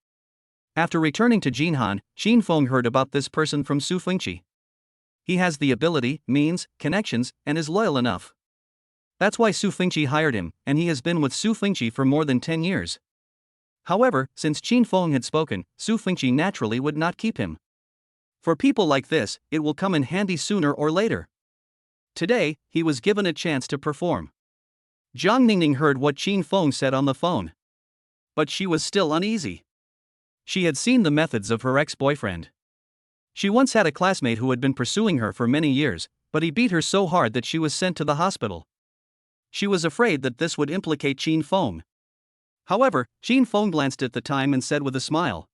After returning to Jinhan, Qin Feng heard about this person from Su Fengqi. He has the ability, means, connections, and is loyal enough. That's why Su Fengqi hired him, and he has been with Su Fengqi for more than 10 years. However, since Qin Feng had spoken, Su Fengqi naturally would not keep him. For people like this, it will come in handy sooner or later. Today, he was given a chance to perform. Jiang Ningning heard what Qin Feng said on the phone. But she was still uneasy. She had seen the methods of her ex-boyfriend. She once had a classmate who had been pursuing her for many years, but he beat her so hard that she was sent to the hospital. She was afraid that this would implicate Qin Feng. However, Qin Feng glanced at the time and said with a smile,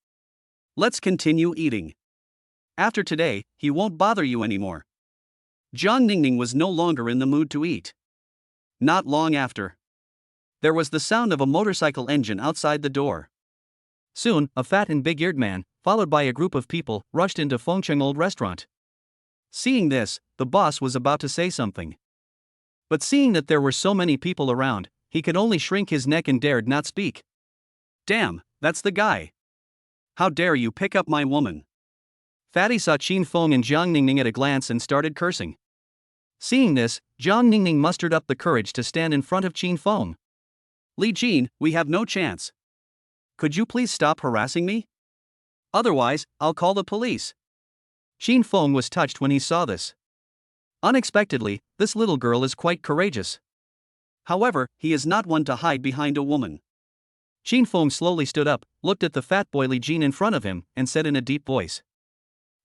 "Let's continue eating. After today, he won't bother you anymore." Jiang Ningning was no longer in the mood to eat. Not long after, there was the sound of a motorcycle engine outside the door. Soon, a fat and big-eared man, followed by a group of people, rushed into Fengcheng Old Restaurant. Seeing this, the boss was about to say something. But seeing that there were so many people around, he could only shrink his neck and dared not speak. "Damn, that's the guy. How dare you pick up my woman?" Fatty saw Qin Feng and Jiang Ningning at a glance and started cursing. Seeing this, Jiang Ningning mustered up the courage to stand in front of Qin Feng. "Li Jin, we have no chance. Could you please stop harassing me? Otherwise, I'll call the police." Qin Feng was touched when he saw this. Unexpectedly, this little girl is quite courageous. However, he is not one to hide behind a woman. Qin Feng slowly stood up, looked at the fat boy Li Jin in front of him, and said in a deep voice,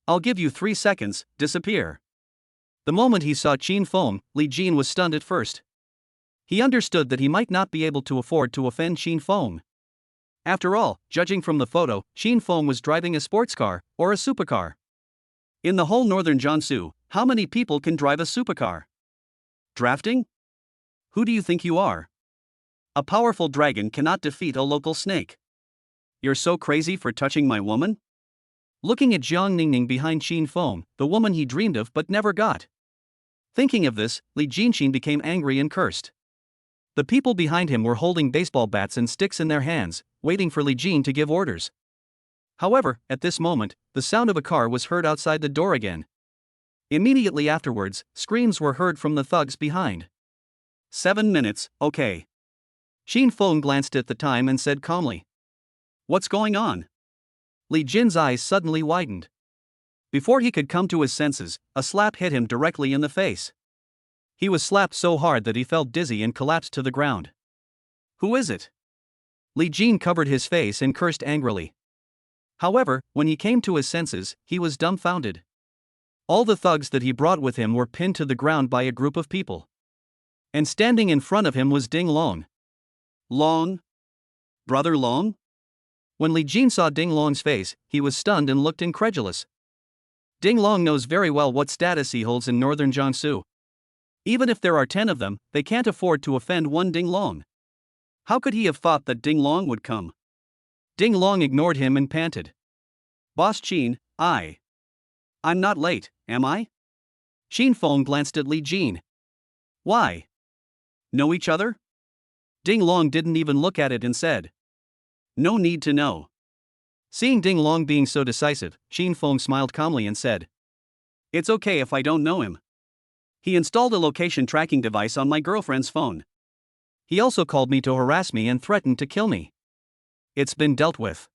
"I'll give you 3 seconds, disappear." The moment he saw Qin Feng, Li Jin was stunned at first. He understood that he might not be able to afford to offend Qin Feng. After all, judging from the photo, Qin Feng was driving a sports car, or a supercar. In the whole northern Jiangsu, how many people can drive a supercar? Drafting? Who do you think you are? A powerful dragon cannot defeat a local snake. You're so crazy for touching my woman? looking at Jiang Ningning behind Qin Feng, the woman he dreamed of but never got. Thinking of this, Li Jinxin became angry and cursed. The people behind him were holding baseball bats and sticks in their hands, waiting for Li Jin to give orders. However, at this moment, the sound of a car was heard outside the door again. Immediately afterwards, screams were heard from the thugs behind. 7 minutes, okay. Qin Feng glanced at the time and said calmly. What's going on? Li Jin's eyes suddenly widened. Before he could come to his senses, a slap hit him directly in the face. He was slapped so hard that he felt dizzy and collapsed to the ground. Who is it? Li Jin covered his face and cursed angrily. However, when he came to his senses, he was dumbfounded. All the thugs that he brought with him were pinned to the ground by a group of people. And standing in front of him was Ding Long. Long? Brother Long? When Li Jin saw Ding Long's face, he was stunned and looked incredulous. Ding Long knows very well what status he holds in northern Jiangsu. Even if there are 10 of them, they can't afford to offend one Ding Long. How could he have thought that Ding Long would come? Ding Long ignored him and panted. Boss Qin, I'm not late, am I? Qin Feng glanced at Li Jin. Why? Know each other? Ding Long didn't even look at it and said. No need to know. Seeing Ding Long being so decisive, Qin Feng smiled calmly and said. It's okay if I don't know him. He installed a location tracking device on my girlfriend's phone. He also called me to harass me and threatened to kill me. It's been dealt with.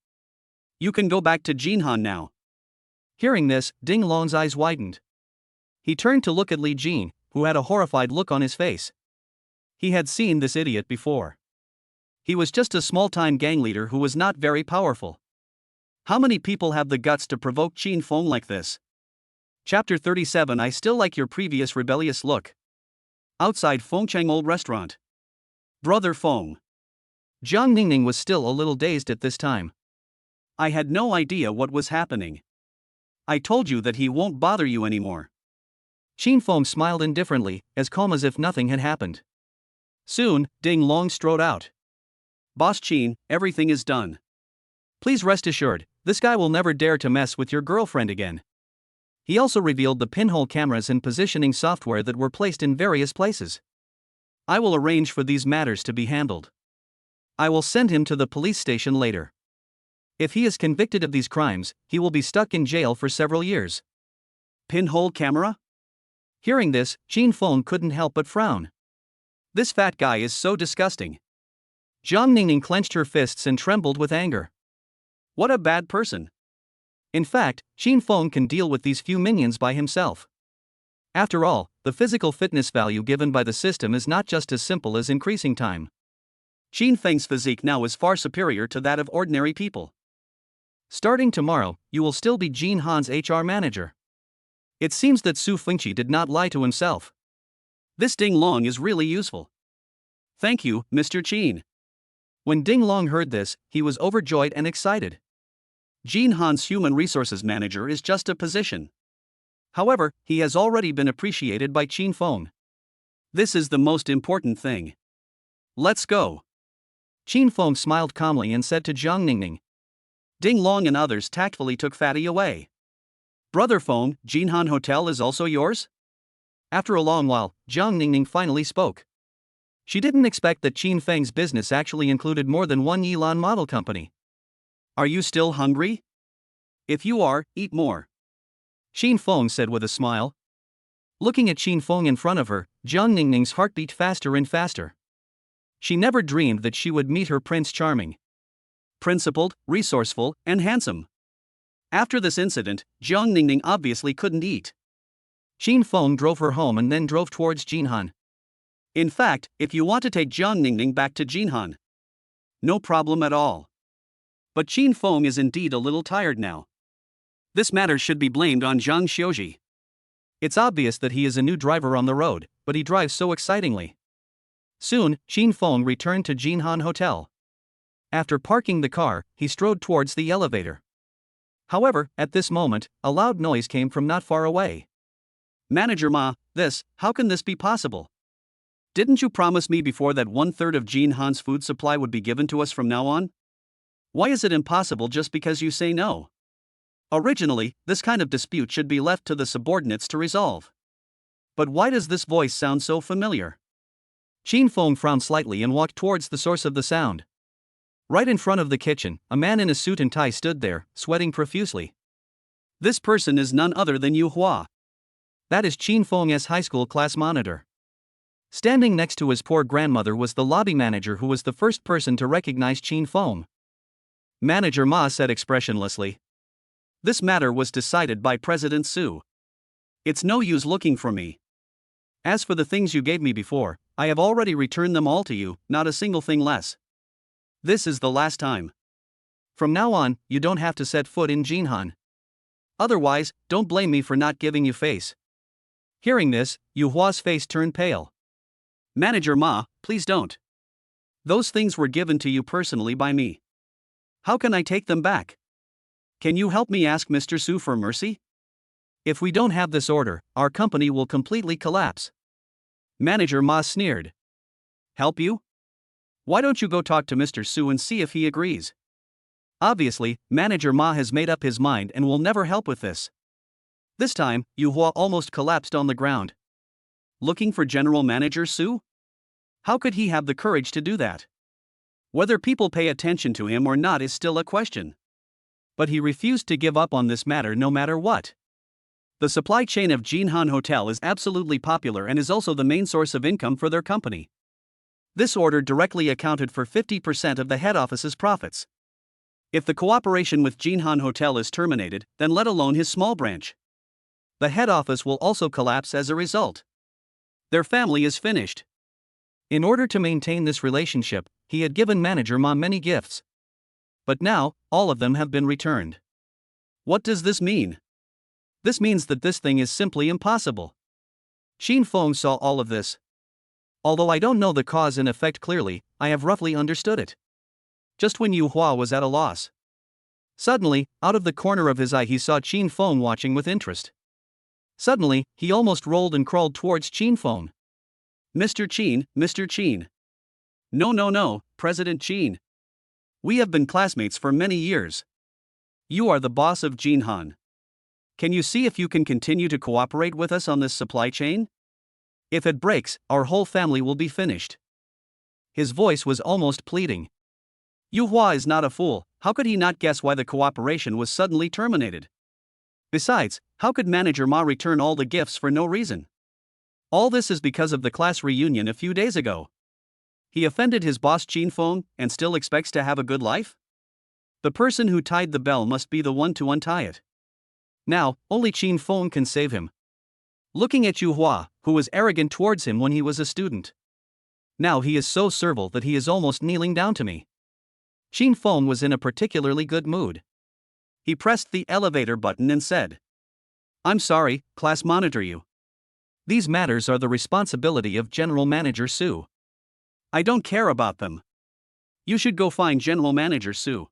You can go back to Jinhan now. Hearing this, Ding Long's eyes widened. He turned to look at Li Jin, who had a horrified look on his face. He had seen this idiot before. He was just a small-time gang leader who was not very powerful. How many people have the guts to provoke Qin Feng like this? Chapter 37. I still like your previous rebellious look. Outside Fengcheng Old Restaurant. Brother Feng. Jiang Ningning was still a little dazed at this time. I had no idea what was happening. I told you that he won't bother you anymore. Qin Feng smiled indifferently, as calm as if nothing had happened. Soon, Ding Long strode out. Boss Qin, everything is done. Please rest assured, this guy will never dare to mess with your girlfriend again. He also revealed the pinhole cameras and positioning software that were placed in various places. I will arrange for these matters to be handled. I will send him to the police station later. If he is convicted of these crimes, he will be stuck in jail for several years. Pinhole camera? Hearing this, Qin Feng couldn't help but frown. This fat guy is so disgusting. Jiang Ningning clenched her fists and trembled with anger. What a bad person. In fact, Qin Feng can deal with these few minions by himself. After all, the physical fitness value given by the system is not just as simple as increasing time. Qin Feng's physique now is far superior to that of ordinary people. Starting tomorrow, you will still be Jin Han's HR manager. It seems that Su Fengqi did not lie to himself. This Ding Long is really useful. Thank you, Mr. Qin. When Ding Long heard this, he was overjoyed and excited. Jin Han's human resources manager is just a position. However, he has already been appreciated by Qin Feng. This is the most important thing. Let's go. Qin Feng smiled calmly and said to Jiang Ningning. Ding Long and others tactfully took Fatty away. Brother Feng, Jinhan Hotel is also yours? After a long while, Jiang Ningning finally spoke. She didn't expect that Qin Feng's business actually included more than one Yilan model company. Are you still hungry? If you are, eat more. Qin Feng said with a smile. Looking at Qin Feng in front of her, Jiang Ningning's heart beat faster and faster. She never dreamed that she would meet her Prince Charming. Principled, resourceful, and handsome. After this incident, Jiang Ningning obviously couldn't eat. Qin Feng drove her home and then drove towards Jinhan. In fact, if you want to take Jiang Ningning back to Jinhan, no problem at all. But Qin Feng is indeed a little tired now. This matter should be blamed on Zhang Xiuji. It's obvious that he is a new driver on the road, but he drives so excitingly. Soon, Qin Feng returned to Jinhan Hotel. After parking the car, he strode towards the elevator. However, at this moment, a loud noise came from not far away. Manager Ma, how can this be possible? Didn't you promise me before that 1/3 of Jinhan's food supply would be given to us from now on? Why is it impossible just because you say no? Originally, this kind of dispute should be left to the subordinates to resolve. But why does this voice sound so familiar? Chin Fong frowned slightly and walked towards the source of the sound. Right in front of the kitchen, a man in a suit and tie stood there, sweating profusely. This person is none other than Yu Hua. That is Chin Fong's high school class monitor. Standing next to his poor grandmother was the lobby manager, who was the first person to recognize Chin Fong. Manager Ma said expressionlessly. This matter was decided by President Su. It's no use looking for me. As for the things you gave me before, I have already returned them all to you, not a single thing less. This is the last time. From now on, you don't have to set foot in Jinhan. Otherwise, don't blame me for not giving you face. Hearing this, Yu Hua's face turned pale. Manager Ma, please don't. Those things were given to you personally by me. How can I take them back? Can you help me ask Mr. Su for mercy? If we don't have this order, our company will completely collapse. Manager Ma sneered. Help you? Why don't you go talk to Mr. Su and see if he agrees? Obviously, Manager Ma has made up his mind and will never help with this. This time, Yu Hua almost collapsed on the ground. Looking for General Manager Su? How could he have the courage to do that? Whether people pay attention to him or not is still a question. But he refused to give up on this matter no matter what. The supply chain of Jinhan Hotel is absolutely popular and is also the main source of income for their company. This order directly accounted for 50% of the head office's profits. If the cooperation with Jinhan Hotel is terminated, then let alone his small branch. The head office will also collapse as a result. Their family is finished. In order to maintain this relationship, he had given Manager Ma many gifts. But now, all of them have been returned. What does this mean? This means that this thing is simply impossible. Chin Fong saw all of this. Although I don't know the cause and effect clearly, I have roughly understood it. Just when Yu Hua was at a loss. Suddenly, out of the corner of his eye, he saw Chin Fong watching with interest. Suddenly, he almost rolled and crawled towards Chin Fong. Mr. Chin, Mr. Chin. No, President Chin. We have been classmates for many years. You are the boss of Jinhan. Can you see if you can continue to cooperate with us on this supply chain? If it breaks, our whole family will be finished. His voice was almost pleading. Yu Hua is not a fool. How could he not guess why the cooperation was suddenly terminated? Besides, how could Manager Ma return all the gifts for no reason? All this is because of the class reunion a few days ago. He offended his boss Chin Fong and still expects to have a good life? The person who tied the bell must be the one to untie it. Now, only Chin Fong can save him. Looking at Yu Hua, who was arrogant towards him when he was a student. Now he is so servile that he is almost kneeling down to me. Chin Fong was in a particularly good mood. He pressed the elevator button and said, I'm sorry, class monitor you. These matters are the responsibility of General Manager Su. I don't care about them. You should go find General Manager Su.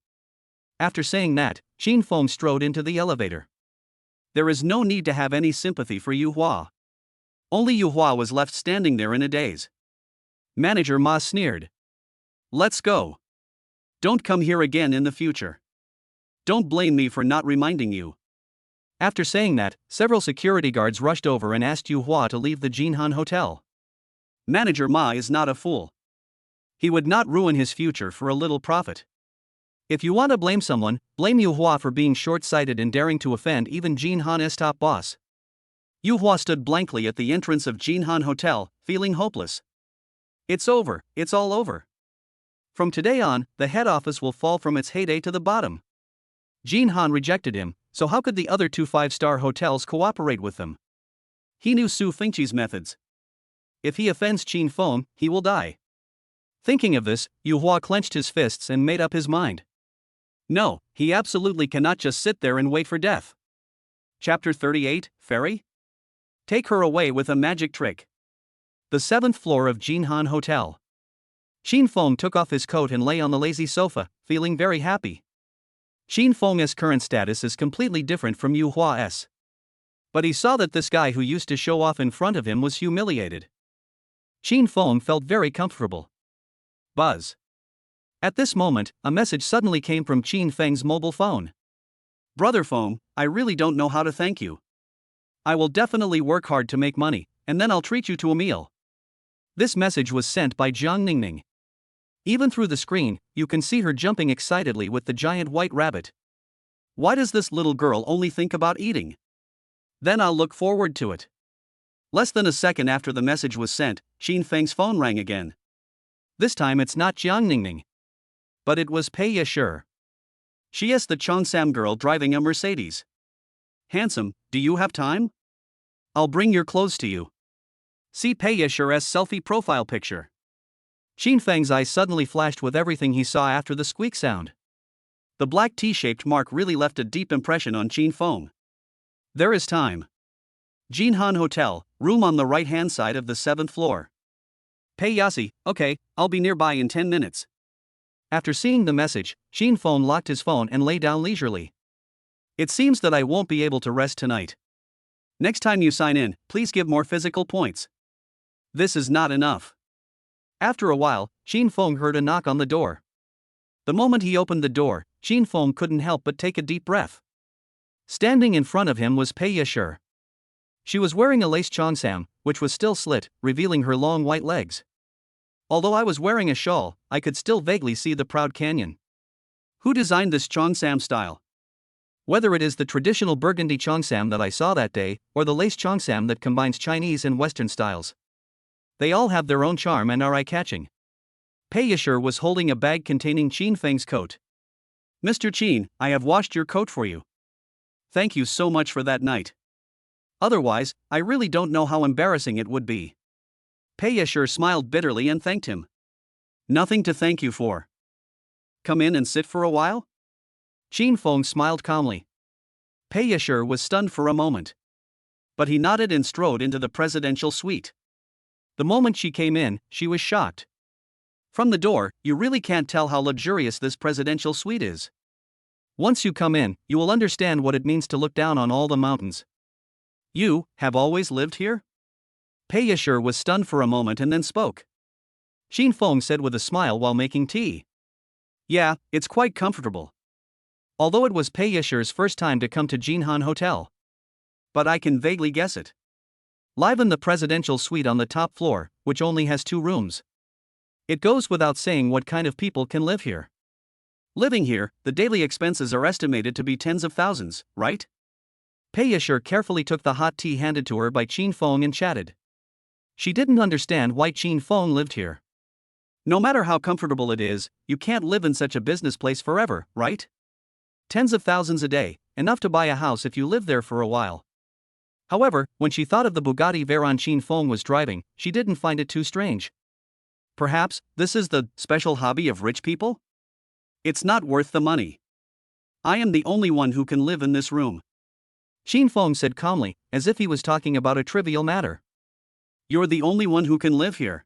After saying that, Chin Fong strode into the elevator. There is no need to have any sympathy for Yu Hua. Only Yu Hua was left standing there in a daze. Manager Ma sneered. Let's go. Don't come here again in the future. Don't blame me for not reminding you. After saying that, several security guards rushed over and asked Yu Hua to leave the Jinhan Hotel. Manager Ma is not a fool. He would not ruin his future for a little profit. If you want to blame someone, blame Yu Hua for being short-sighted and daring to offend even Jinhan's top boss. Yu Hua stood blankly at the entrance of Jinhan Hotel, feeling hopeless. It's over, it's all over. From today on, the head office will fall from its heyday to the bottom. Jinhan rejected him, so how could the other two five-star hotels cooperate with them? He knew Su Fengqi's methods. If he offends Chin Fong, he will die. Thinking of this, Yu Hua clenched his fists and made up his mind. No, he absolutely cannot just sit there and wait for death. Chapter 38, Fairy? Take her away with a magic trick. The 7th floor of Jinhan Hotel. Chin Fong took off his coat and lay on the lazy sofa, feeling very happy. Chin Fong's current status is completely different from Yu Hua's. But he saw that this guy who used to show off in front of him was humiliated. Chin Fong felt very comfortable. Buzz. At this moment, a message suddenly came from Chin Feng's mobile phone. Brother Feng, I really don't know how to thank you. I will definitely work hard to make money, and then I'll treat you to a meal. This message was sent by Jiang Ningning. Even through the screen, you can see her jumping excitedly with the giant white rabbit. Why does this little girl only think about eating? Then I'll look forward to it. Less than a second after the message was sent, Xin Feng's phone rang again. This time it's not Jiang Ningning. But it was Pei Yashir. She is the Cheongsam girl driving a Mercedes. Handsome, do you have time? I'll bring your clothes to you. See Pei Yashir's selfie profile picture. Xin Feng's eyes suddenly flashed with everything he saw after the squeak sound. The black T-shaped mark really left a deep impression on Xin Feng. There is time. Jinhan Hotel, room on the right-hand side of the 7th floor. Pei Yasi, okay, I'll be nearby in 10 minutes. After seeing the message, Xin Feng locked his phone and lay down leisurely. It seems that I won't be able to rest tonight. Next time you sign in, please give more physical points. This is not enough. After a while, Xin Feng heard a knock on the door. The moment he opened the door, Xin Feng couldn't help but take a deep breath. Standing in front of him was Pei Yashir. She was wearing a lace cheongsam, which was still slit, revealing her long white legs. Although I was wearing a shawl, I could still vaguely see the proud canyon. Who designed this cheongsam style? Whether it is the traditional burgundy cheongsam that I saw that day, or the lace cheongsam that combines Chinese and Western styles, they all have their own charm and are eye-catching. Pei Yashir was holding a bag containing Xin Feng's coat. Mr. Qin, I have washed your coat for you. Thank you so much for that night. Otherwise, I really don't know how embarrassing it would be. Pei Yashir smiled bitterly and thanked him. Nothing to thank you for. Come in and sit for a while? Xin Feng smiled calmly. Pei Yashir was stunned for a moment. But he nodded and strode into the presidential suite. The moment she came in, she was shocked. From the door, you really can't tell how luxurious this presidential suite is. Once you come in, you will understand what it means to look down on all the mountains. You have always lived here? Pei Yashir was stunned for a moment and then spoke. Xin Feng said with a smile while making tea. Yeah, it's quite comfortable. Although it was Pei Yashir's first time to come to Jinhan Hotel. But I can vaguely guess it. Live in the presidential suite on the top floor, which only has 2 rooms. It goes without saying what kind of people can live here. Living here, the daily expenses are estimated to be tens of thousands, right? Pei Yashir carefully took the hot tea handed to her by Xin Feng and chatted. She didn't understand why Xin Feng lived here. No matter how comfortable it is, you can't live in such a business place forever, right? Tens of thousands a day, enough to buy a house if you live there for a while. However, when she thought of the Bugatti Veyron Xin Feng was driving, she didn't find it too strange. Perhaps, this is the special hobby of rich people? It's not worth the money. I am the only one who can live in this room. Xin Feng said calmly, as if he was talking about a trivial matter. You're the only one who can live here.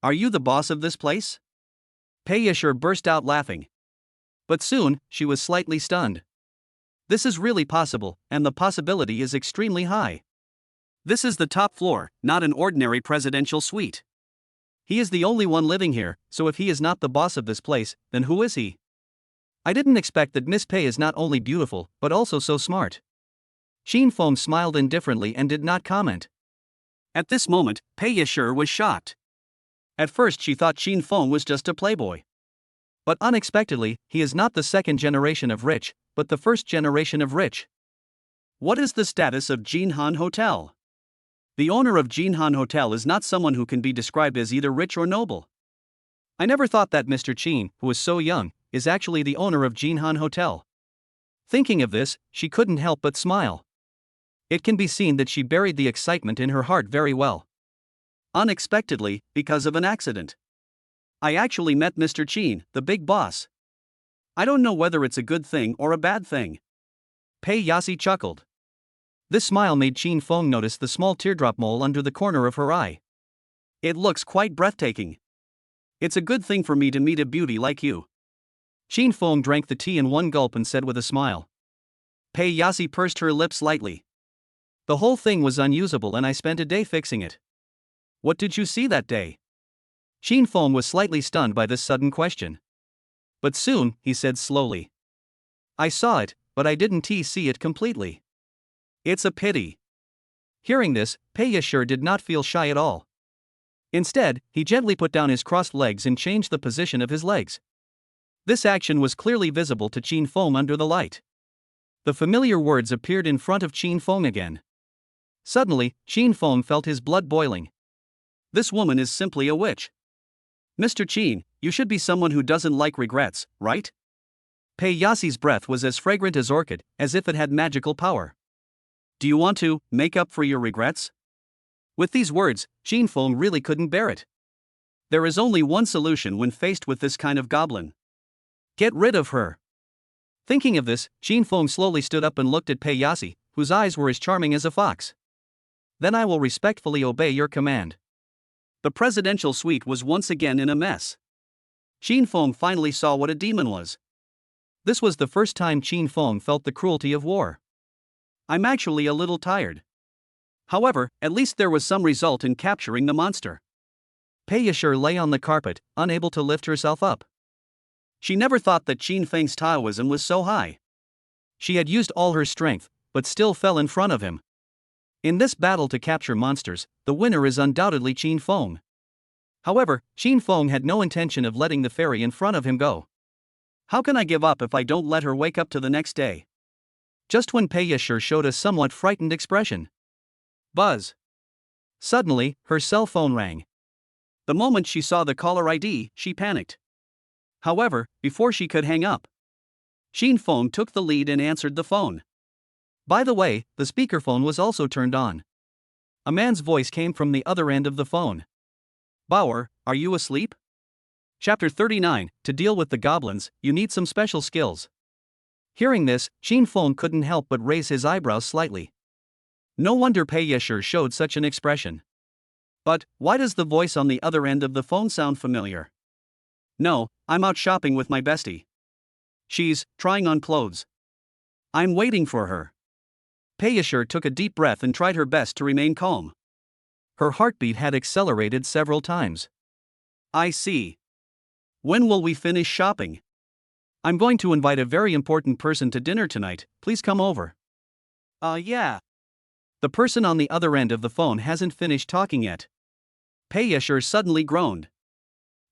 Are you the boss of this place? Pei Yashir burst out laughing. But soon, she was slightly stunned. This is really possible, and the possibility is extremely high. This is the top floor, not an ordinary presidential suite. He is the only one living here, so if he is not the boss of this place, then who is he? I didn't expect that Miss Pei is not only beautiful, but also so smart. Xin Feng smiled indifferently and did not comment. At this moment, Pei Yashir was shocked. At first she thought Xin Feng was just a playboy. But unexpectedly, he is not the second generation of rich, but the first generation of rich. What is the status of Jinhan Hotel? The owner of Jinhan Hotel is not someone who can be described as either rich or noble. I never thought that Mr. Qin, who is so young, is actually the owner of Jinhan Hotel. Thinking of this, she couldn't help but smile. It can be seen that she buried the excitement in her heart very well. Unexpectedly, because of an accident. I actually met Mr. Qin, the big boss. I don't know whether it's a good thing or a bad thing. Pei Yasi chuckled. This smile made Xin Feng notice the small teardrop mole under the corner of her eye. It looks quite breathtaking. It's a good thing for me to meet a beauty like you. Xin Feng drank the tea in one gulp and said with a smile. Pei Yasi pursed her lips lightly. The whole thing was unusable and I spent a day fixing it. What did you see that day? Xin Feng was slightly stunned by this sudden question. But soon, he said slowly. I saw it, but I didn't see it completely. It's a pity. Hearing this, Pei did not feel shy at all. Instead, he gently put down his crossed legs and changed the position of his legs. This action was clearly visible to Qin Feng under the light. The familiar words appeared in front of Qin Feng again. Suddenly, Qin Feng felt his blood boiling. This woman is simply a witch. Mr. Qin, you should be someone who doesn't like regrets, right? Pei Yassi's breath was as fragrant as orchid, as if it had magical power. Do you want to make up for your regrets? With these words, Qin Feng really couldn't bear it. There is only one solution when faced with this kind of goblin. Get rid of her. Thinking of this, Qin Feng slowly stood up and looked at Pei Yassi, whose eyes were as charming as a fox. Then I will respectfully obey your command. The presidential suite was once again in a mess. Qin Feng finally saw what a demon was. This was the first time Qin Feng felt the cruelty of war. I'm actually a little tired. However, at least there was some result in capturing the monster. Pei Yashi lay on the carpet, unable to lift herself up. She never thought that Qin Feng's Taoism was so high. She had used all her strength, but still fell in front of him. In this battle to capture monsters, the winner is undoubtedly Qin Feng. However, Qin Feng had no intention of letting the fairy in front of him go. How can I give up if I don't let her wake up to the next day? Just when Pei Yashi showed a somewhat frightened expression. Buzz. Suddenly, her cell phone rang. The moment she saw the caller ID, she panicked. However, before she could hang up, Qin Feng took the lead and answered the phone. By the way, the speakerphone was also turned on. A man's voice came from the other end of the phone. Bauer, are you asleep? Chapter 39, To deal with the goblins, you need some special skills. Hearing this, Qin Feng couldn't help but raise his eyebrows slightly. No wonder Pei Yashi showed such an expression. But, why does the voice on the other end of the phone sound familiar? No, I'm out shopping with my bestie. She's trying on clothes. I'm waiting for her. Pei Yashi took a deep breath and tried her best to remain calm. Her heartbeat had accelerated several times. I see. When will we finish shopping? I'm going to invite a very important person to dinner tonight, please come over. Yeah. The person on the other end of the phone hasn't finished talking yet. Pei Yashi suddenly groaned.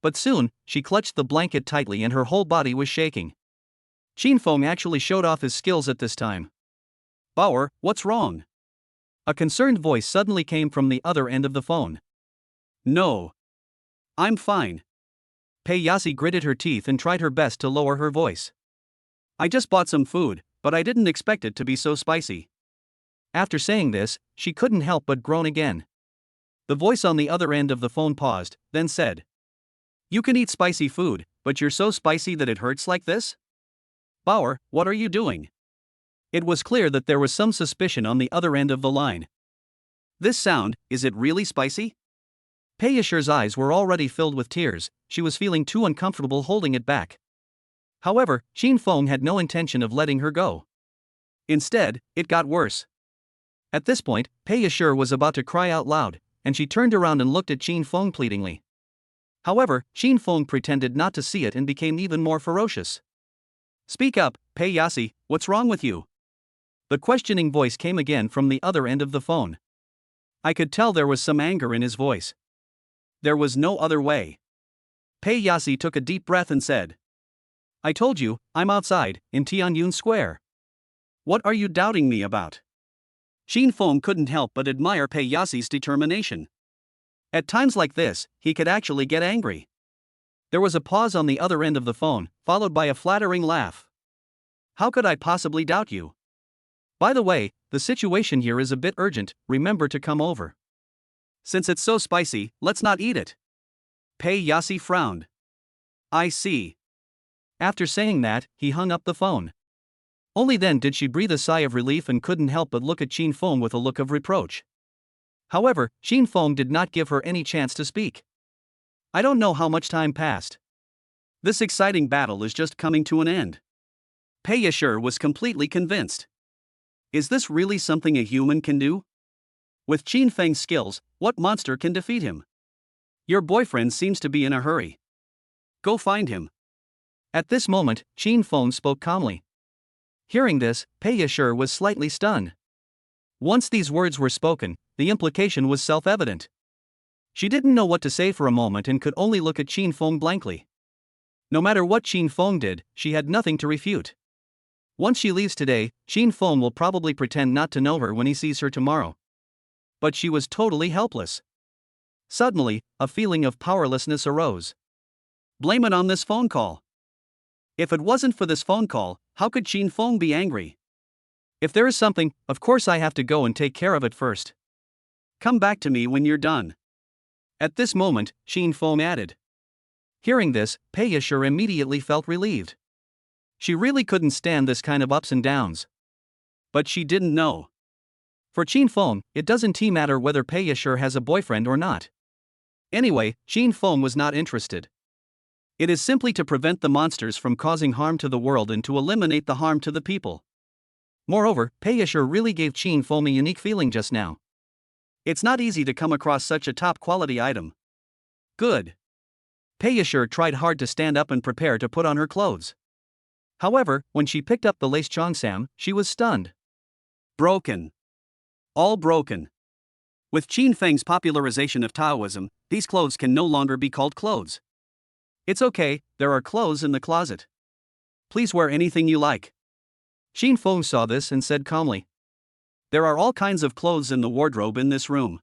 But soon, she clutched the blanket tightly and her whole body was shaking. Qin Feng actually showed off his skills at this time. Bauer, what's wrong? A concerned voice suddenly came from the other end of the phone. No. I'm fine. Pei Yashi gritted her teeth and tried her best to lower her voice. I just bought some food, but I didn't expect it to be so spicy. After saying this, she couldn't help but groan again. The voice on the other end of the phone paused, then said, You can eat spicy food, but you're so spicy that it hurts like this? Bauer, what are you doing? It was clear that there was some suspicion on the other end of the line. This sound, is it really spicy? Pei Yashi's eyes were already filled with tears, she was feeling too uncomfortable holding it back. However, Qin Feng had no intention of letting her go. Instead, it got worse. At this point, Pei Yashi was about to cry out loud, and she turned around and looked at Qin Feng pleadingly. However, Qin Feng pretended not to see it and became even more ferocious. Speak up, Pei Yashi, what's wrong with you? The questioning voice came again from the other end of the phone. I could tell there was some anger in his voice. There was no other way. Pei Yashi took a deep breath and said, I told you, I'm outside, in Tianyun Square. What are you doubting me about? Qin Feng couldn't help but admire Pei Yashi's determination. At times like this, he could actually get angry. There was a pause on the other end of the phone, followed by a flattering laugh. How could I possibly doubt you? By the way, the situation here is a bit urgent, remember to come over. Since it's so spicy, let's not eat it. Pei Yashi frowned. I see. After saying that, he hung up the phone. Only then did she breathe a sigh of relief and couldn't help but look at Qin Feng with a look of reproach. However, Qin Feng did not give her any chance to speak. I don't know how much time passed. This exciting battle is just coming to an end. Pei Yashi was completely convinced. Is this really something a human can do? With Qin Feng's skills, what monster can defeat him? Your boyfriend seems to be in a hurry. Go find him. At this moment, Qin Feng spoke calmly. Hearing this, Pei Yashir was slightly stunned. Once these words were spoken, the implication was self-evident. She didn't know what to say for a moment and could only look at Qin Feng blankly. No matter what Qin Feng did, she had nothing to refute. Once she leaves today, Qin Feng will probably pretend not to know her when he sees her tomorrow. But she was totally helpless. Suddenly, a feeling of powerlessness arose. Blame it on this phone call. If it wasn't for this phone call, how could Qin Feng be angry? If there is something, of course I have to go and take care of it first. Come back to me when you're done. At this moment, Qin Feng added. Hearing this, Pei Yashir immediately felt relieved. She really couldn't stand this kind of ups and downs. But she didn't know. For Qin Feng, it doesn't matter whether Pei Yashir has a boyfriend or not. Anyway, Qin Feng was not interested. It is simply to prevent the monsters from causing harm to the world and to eliminate the harm to the people. Moreover, Pei Yashir really gave Qin Feng a unique feeling just now. It's not easy to come across such a top-quality item. Good. Pei Yashir tried hard to stand up and prepare to put on her clothes. However, when she picked up the lace cheongsam, she was stunned. Broken. All broken. With Qin Feng's popularization of Taoism, these clothes can no longer be called clothes. It's okay, there are clothes in the closet. Please wear anything you like. Qin Feng saw this and said calmly. There are all kinds of clothes in the wardrobe in this room.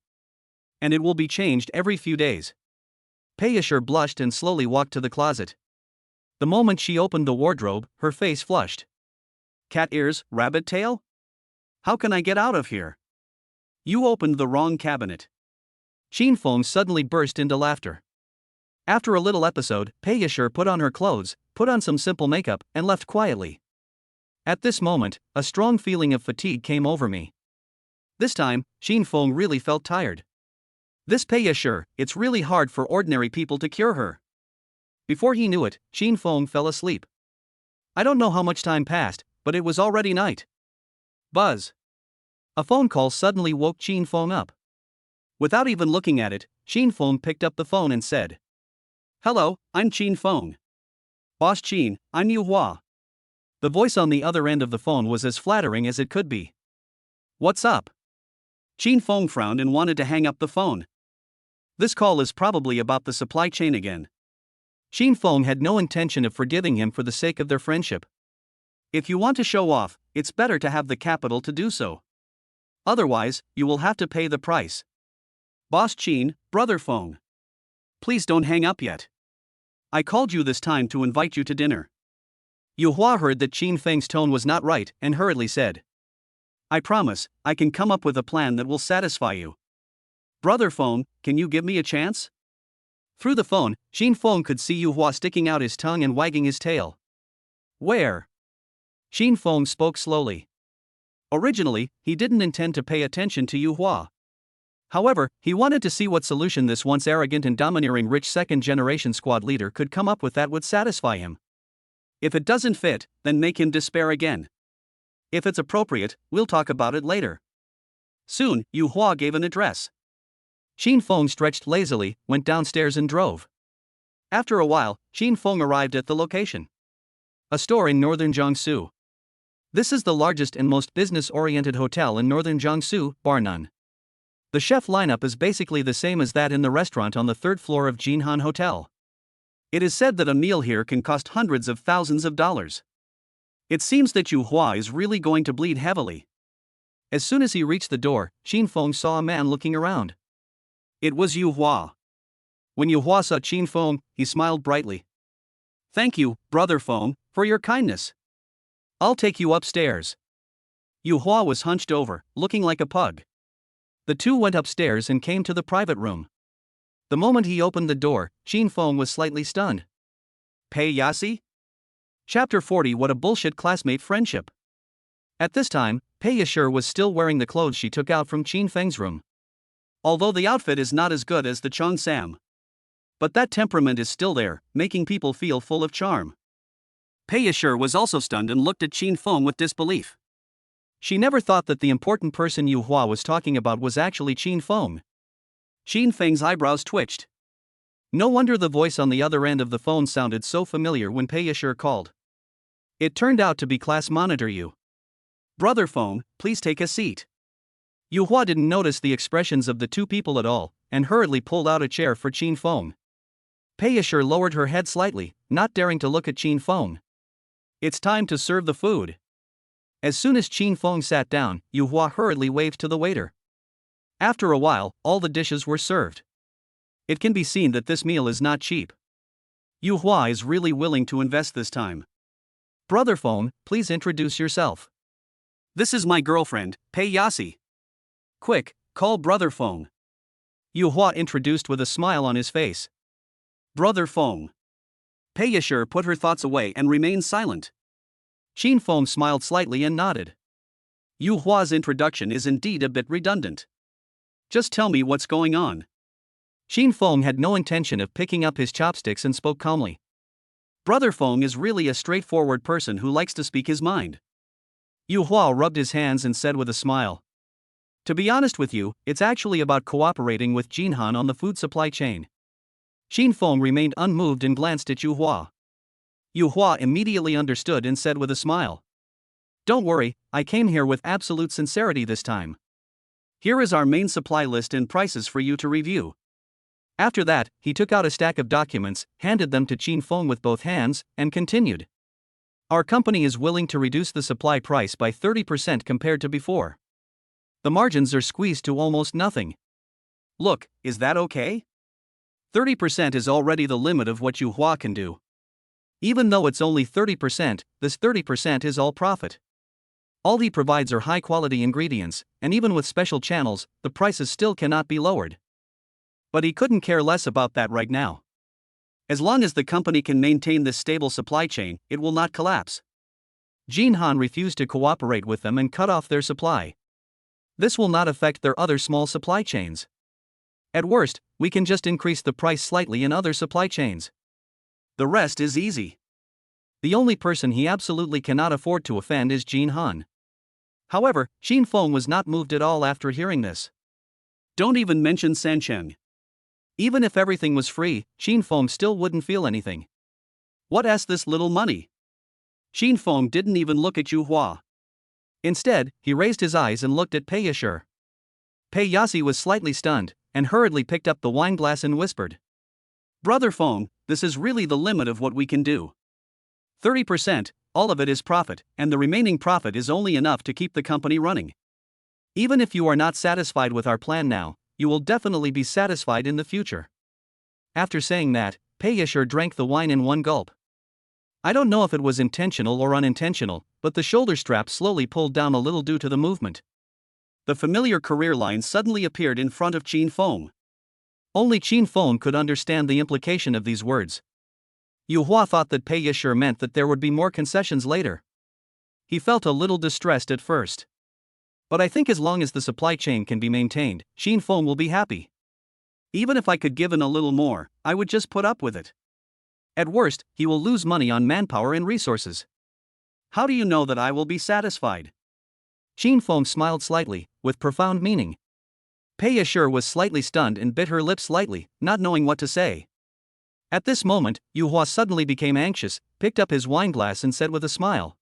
And it will be changed every few days. Pei Yashir blushed and slowly walked to the closet. The moment she opened the wardrobe, her face flushed. Cat ears, rabbit tail? How can I get out of here? You opened the wrong cabinet. Qin Feng suddenly burst into laughter. After a little episode, Pei Yashir put on her clothes, put on some simple makeup, and left quietly. At this moment, a strong feeling of fatigue came over me. This time, Qin Feng really felt tired. This Pei Yashir, it's really hard for ordinary people to cure her. Before he knew it, Qin Feng fell asleep. I don't know how much time passed, but it was already night. Buzz. A phone call suddenly woke Qin Feng up. Without even looking at it, Qin Feng picked up the phone and said, Hello, I'm Qin Feng. Boss Qin, I'm Yu Hua. The voice on the other end of the phone was as flattering as it could be. What's up? Qin Feng frowned and wanted to hang up the phone. This call is probably about the supply chain again. Qin Feng had no intention of forgiving him for the sake of their friendship. If you want to show off, it's better to have the capital to do so. Otherwise, you will have to pay the price. Boss Qin, brother Feng. Please don't hang up yet. I called you this time to invite you to dinner. Yu Hua heard that Qin Feng's tone was not right and hurriedly said, I promise, I can come up with a plan that will satisfy you. Brother Feng, can you give me a chance? Through the phone, Qin Feng could see Yu Hua sticking out his tongue and wagging his tail. Where? Qin Feng spoke slowly. Originally, he didn't intend to pay attention to Yu Hua. However, he wanted to see what solution this once arrogant and domineering rich second-generation squad leader could come up with that would satisfy him. If it doesn't fit, then make him despair again. If it's appropriate, we'll talk about it later. Soon, Yu Hua gave an address. Qin Feng stretched lazily, went downstairs and drove. After a while, Qin Feng arrived at the location. A store in northern Jiangsu. This is the largest and most business-oriented hotel in northern Jiangsu, bar none. The chef lineup is basically the same as that in the restaurant on the third floor of Jinhan Hotel. It is said that a meal here can cost hundreds of thousands of dollars. It seems that Yu Hua is really going to bleed heavily. As soon as he reached the door, Qin Feng saw a man looking around. It was Yu Hua. When Yu Hua saw Qin Feng, he smiled brightly. Thank you, brother Feng, for your kindness. I'll take you upstairs. Yu Hua was hunched over, looking like a pug. The two went upstairs and came to the private room. The moment he opened the door, Qin Feng was slightly stunned. Pei Yasi? Chapter 40 What a bullshit classmate friendship. At this time, Pei Yashir was still wearing the clothes she took out from Qin Feng's room. Although the outfit is not as good as the cheongsam. But that temperament is still there, making people feel full of charm. Pei Yashir was also stunned and looked at Qin Feng with disbelief. She never thought that the important person Yu Hua was talking about was actually Qin Feng. Qin Feng's eyebrows twitched. No wonder the voice on the other end of the phone sounded so familiar when Pei Yashir called. It turned out to be class monitor Yu. Brother Feng, please take a seat. Yu Hua didn't notice the expressions of the two people at all, and hurriedly pulled out a chair for Qin Feng. Pei Yashir lowered her head slightly, not daring to look at Qin Feng. It's time to serve the food. As soon as Qin Feng sat down, Yu Hua hurriedly waved to the waiter. After a while, all the dishes were served. It can be seen that this meal is not cheap. Yu Hua is really willing to invest this time. Brother Feng, please introduce yourself. This is my girlfriend, Pei Yasi. Quick, call Brother Feng. Yu Hua introduced with a smile on his face. Brother Feng. Pei Yashir put her thoughts away and remained silent. Qin Feng smiled slightly and nodded. Yu Hua's introduction is indeed a bit redundant. Just tell me what's going on. Qin Feng had no intention of picking up his chopsticks and spoke calmly. Brother Feng is really a straightforward person who likes to speak his mind. Yu Hua rubbed his hands and said with a smile. To be honest with you, it's actually about cooperating with Jinhan on the food supply chain. Qin Feng remained unmoved and glanced at Yu Hua. Yu Hua immediately understood and said with a smile. Don't worry, I came here with absolute sincerity this time. Here is our main supply list and prices for you to review. After that, he took out a stack of documents, handed them to Qin Feng with both hands, and continued. Our company is willing to reduce the supply price by 30% compared to before. The margins are squeezed to almost nothing. Look, is that okay? 30% is already the limit of what Yu Hua can do. Even though it's only 30%, this 30% is all profit. All he provides are high-quality ingredients, and even with special channels, the prices still cannot be lowered. But he couldn't care less about that right now. As long as the company can maintain this stable supply chain, it will not collapse. Jinhan refused to cooperate with them and cut off their supply. This will not affect their other small supply chains. At worst, we can just increase the price slightly in other supply chains. The rest is easy. The only person he absolutely cannot afford to offend is Jinhan. However, Qin Feng was not moved at all after hearing this. Don't even mention Sancheng. Even if everything was free, Qin Feng still wouldn't feel anything. What has this little money? Qin Feng didn't even look at Yu Hua. Instead, he raised his eyes and looked at Pei Yashir. Pei Yasi was slightly stunned, and hurriedly picked up the wine glass and whispered. Brother Feng, this is really the limit of what we can do. 30%, all of it is profit, and the remaining profit is only enough to keep the company running. Even if you are not satisfied with our plan now, you will definitely be satisfied in the future. After saying that, Pei Yashir drank the wine in one gulp. I don't know if it was intentional or unintentional, but the shoulder strap slowly pulled down a little due to the movement. The familiar career line suddenly appeared in front of Qin Feng. Only Qin Feng could understand the implication of these words. Yu Hua thought that Pei Yashir meant that there would be more concessions later. He felt a little distressed at first. But I think as long as the supply chain can be maintained, Qin Feng will be happy. Even if I could give in a little more, I would just put up with it. At worst, he will lose money on manpower and resources. How do you know that I will be satisfied? Qin Feng smiled slightly, with profound meaning. Pei Yashir was slightly stunned and bit her lips slightly, not knowing what to say. At this moment, Yu Hua suddenly became anxious, picked up his wineglass and said with a smile.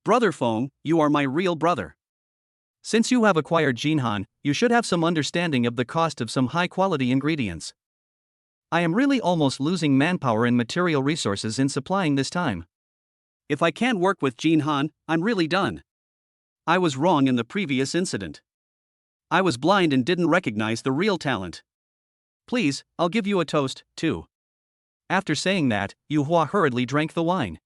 Brother Feng, you are my real brother. Since you have acquired Jinhan, you should have some understanding of the cost of some high-quality ingredients. I am really almost losing manpower and material resources in supplying this time. If I can't work with Jinhan, I'm really done. I was wrong in the previous incident. I was blind and didn't recognize the real talent. Please, I'll give you a toast, too. After saying that, Yu Hua hurriedly drank the wine.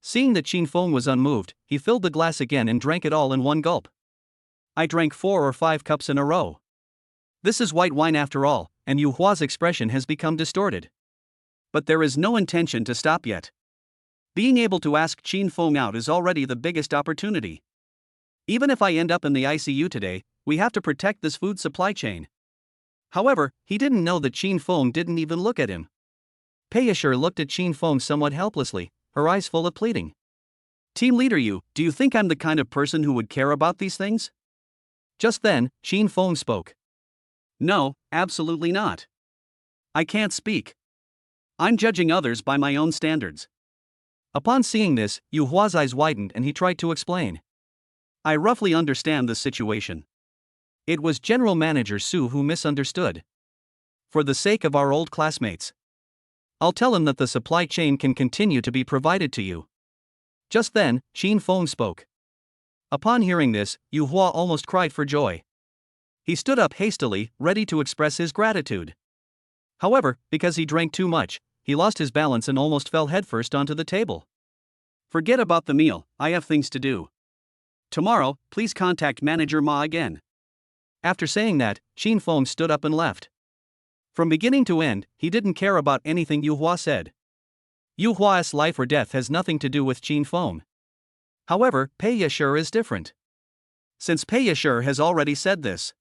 Seeing that Qin Feng was unmoved, he filled the glass again and drank it all in one gulp. I drank 4 or 5 cups in a row. This is white wine after all, and Yu Hua's expression has become distorted. But there is no intention to stop yet. Being able to ask Qin Feng out is already the biggest opportunity. Even if I end up in the ICU today, we have to protect this food supply chain. However, he didn't know that Qin Feng didn't even look at him. Pei Yashir looked at Qin Feng somewhat helplessly, her eyes full of pleading. Team leader, do you think I'm the kind of person who would care about these things? Just then, Qin Feng spoke. No, absolutely not. I can't speak. I'm judging others by my own standards. Upon seeing this, Yu Hua's eyes widened and he tried to explain. I roughly understand the situation. It was General Manager Su who misunderstood. For the sake of our old classmates, I'll tell him that the supply chain can continue to be provided to you. Just then, Qin Feng spoke. Upon hearing this, Yu Hua almost cried for joy. He stood up hastily, ready to express his gratitude. However, because he drank too much, he lost his balance and almost fell headfirst onto the table. Forget about the meal, I have things to do. Tomorrow, please contact Manager Ma again. After saying that, Qin Feng stood up and left. From beginning to end, he didn't care about anything Yu Hua said. Yu Hua's life or death has nothing to do with Qin Feng. However, Pei Yashir is different. Since Pei Yashir has already said this,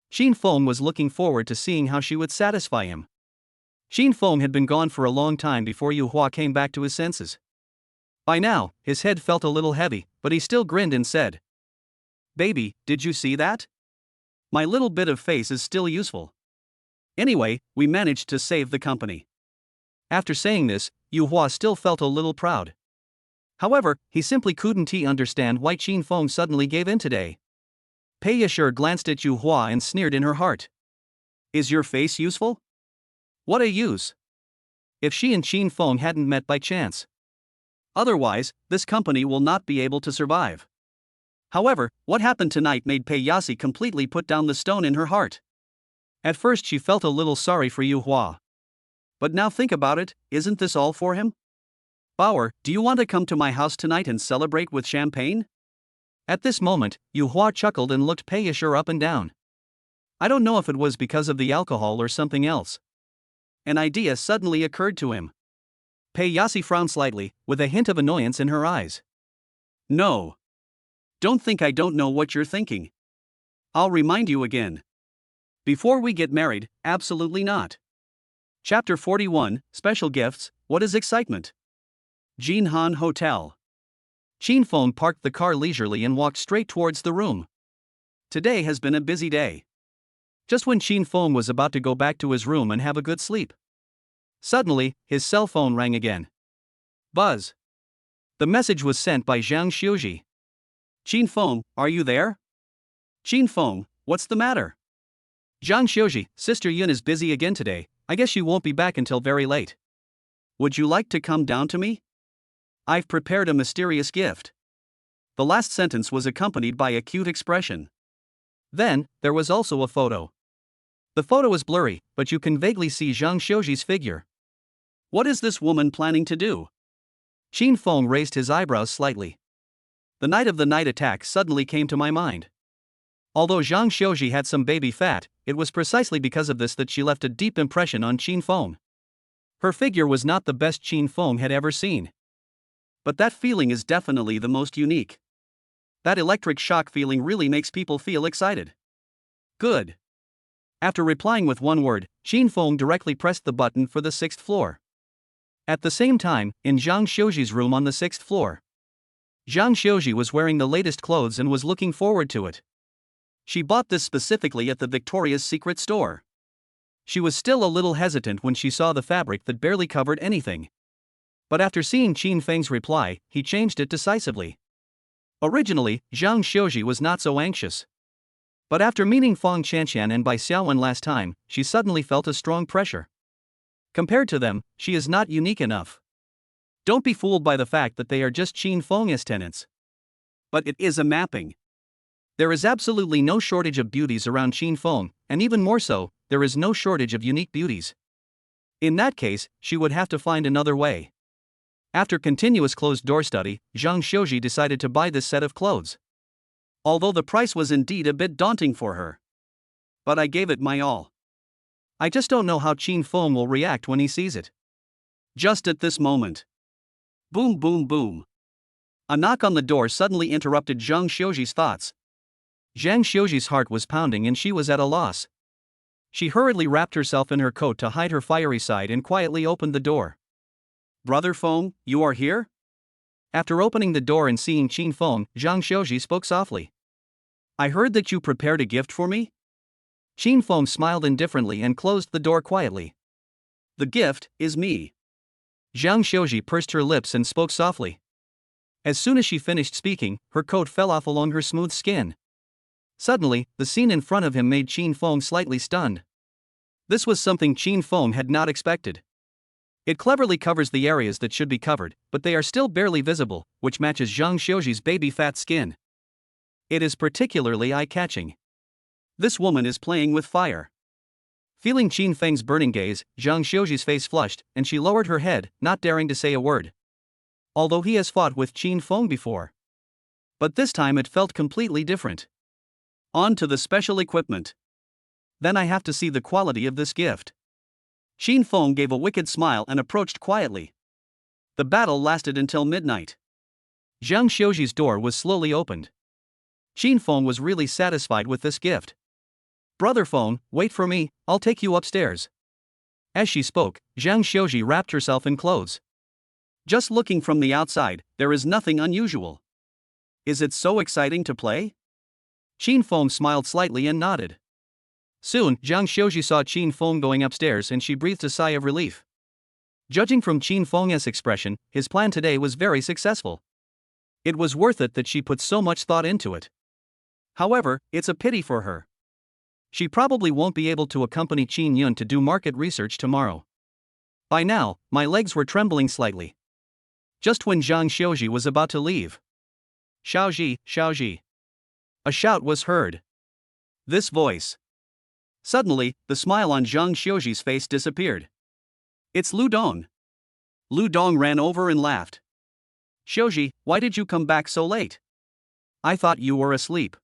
Qin Feng was looking forward to seeing how she would satisfy him. Qin Feng had been gone for a long time before Yu Hua came back to his senses. By now, his head felt a little heavy, but he still grinned and said, "Baby, did you see that? My little bit of face is still useful. Anyway, we managed to save the company." After saying this, Yu Hua still felt a little proud. However, he simply couldn't understand why Qin Feng suddenly gave in today. Pei Yashir glanced at Yu Hua and sneered in her heart. "Is your face useful? What a use! If she and Qin Feng hadn't met by chance. Otherwise, this company will not be able to survive." However, what happened tonight made Pei Yasi completely put down the stone in her heart. At first she felt a little sorry for Yu Hua. But now think about it, isn't this all for him? "Bauer, do you want to come to my house tonight and celebrate with champagne?" At this moment, Yu Hua chuckled and looked Pei Yashir up and down. I don't know if it was because of the alcohol or something else. An idea suddenly occurred to him. Pei Yasi frowned slightly, with a hint of annoyance in her eyes. "No. Don't think I don't know what you're thinking. I'll remind you again. Before we get married, absolutely not." Chapter 41, Special Gifts, What is Excitement? Jinhan Hotel. Qin Feng parked the car leisurely and walked straight towards the room. Today has been a busy day. Just when Qin Feng was about to go back to his room and have a good sleep, suddenly, his cell phone rang again. Buzz. The message was sent by Zhang Xiuji. "Qin Feng, are you there?" "Qin Feng, what's the matter?" "Zhang Xiuji, Sister Yun is busy again today, I guess she won't be back until very late. Would you like to come down to me? I've prepared a mysterious gift." The last sentence was accompanied by a cute expression. Then, there was also a photo. The photo is blurry, but you can vaguely see Zhang Xiuji's figure. What is this woman planning to do? Qin Feng raised his eyebrows slightly. The night of the night attack suddenly came to my mind. Although Zhang Xiuji had some baby fat, it was precisely because of this that she left a deep impression on Qin Feng. Her figure was not the best Qin Feng had ever seen. But that feeling is definitely the most unique. That electric shock feeling really makes people feel excited. Good. After replying with one word, Qin Feng directly pressed the button for the 6th floor. At the same time, in Zhang Xiuji's room on the 6th floor, Zhang Xiuji was wearing the latest clothes and was looking forward to it. She bought this specifically at the Victoria's Secret store. She was still a little hesitant when she saw the fabric that barely covered anything. But after seeing Qin Feng's reply, he changed it decisively. Originally, Zhang Xiuji was not so anxious. But after meeting Fang Qianqian and Bai Xiaowen last time, she suddenly felt a strong pressure. Compared to them, she is not unique enough. Don't be fooled by the fact that they are just Qin Feng's tenants. But it is a mapping. There is absolutely no shortage of beauties around Qin Feng, and even more so, there is no shortage of unique beauties. In that case, she would have to find another way. After continuous closed-door study, Zhang Xiuji decided to buy this set of clothes. Although the price was indeed a bit daunting for her. But I gave it my all. I just don't know how Qin Feng will react when he sees it. Just at this moment. Boom boom boom. A knock on the door suddenly interrupted Zhang Xiuji's thoughts. Zhang Xiuji's heart was pounding and she was at a loss. She hurriedly wrapped herself in her coat to hide her fiery side and quietly opened the door. "Brother Feng, you are here?" After opening the door and seeing Qin Feng, Zhang Xiuji spoke softly. "I heard that you prepared a gift for me?" Qin Feng smiled indifferently and closed the door quietly. "The gift is me." Zhang Xiuji pursed her lips and spoke softly. As soon as she finished speaking, her coat fell off along her smooth skin. Suddenly, the scene in front of him made Qin Feng slightly stunned. This was something Qin Feng had not expected. It cleverly covers the areas that should be covered, but they are still barely visible, which matches Zhang Xiuji's baby fat skin. It is particularly eye-catching. This woman is playing with fire. Feeling Qin Feng's burning gaze, Zhang Xiuji's face flushed, and she lowered her head, not daring to say a word. Although he has fought with Qin Feng before. But this time it felt completely different. On to the special equipment. Then I have to see the quality of this gift. Qin Feng gave a wicked smile and approached quietly. The battle lasted until midnight. Zhang Xiuji's door was slowly opened. Qin Feng was really satisfied with this gift. Brother Feng, wait for me, I'll take you upstairs. As she spoke, Zhang Xiuji wrapped herself in clothes. Just looking from the outside, there is nothing unusual. Is it so exciting to play? Qin Feng smiled slightly and nodded. Soon, Zhang Xiuji saw Qin Feng going upstairs and she breathed a sigh of relief. Judging from Qin Feng's expression, his plan today was very successful. It was worth it that she put so much thought into it. However, it's a pity for her. She probably won't be able to accompany Qin Yun to do market research tomorrow. By now, my legs were trembling slightly. Just when Zhang Xiuji was about to leave. Xiaoji, Xiaoji. A shout was heard. This voice. Suddenly, the smile on Zhang Xiuji's face disappeared. It's Lu Dong. Lu Dong ran over and laughed. Xiuji, why did you come back so late? I thought you were asleep.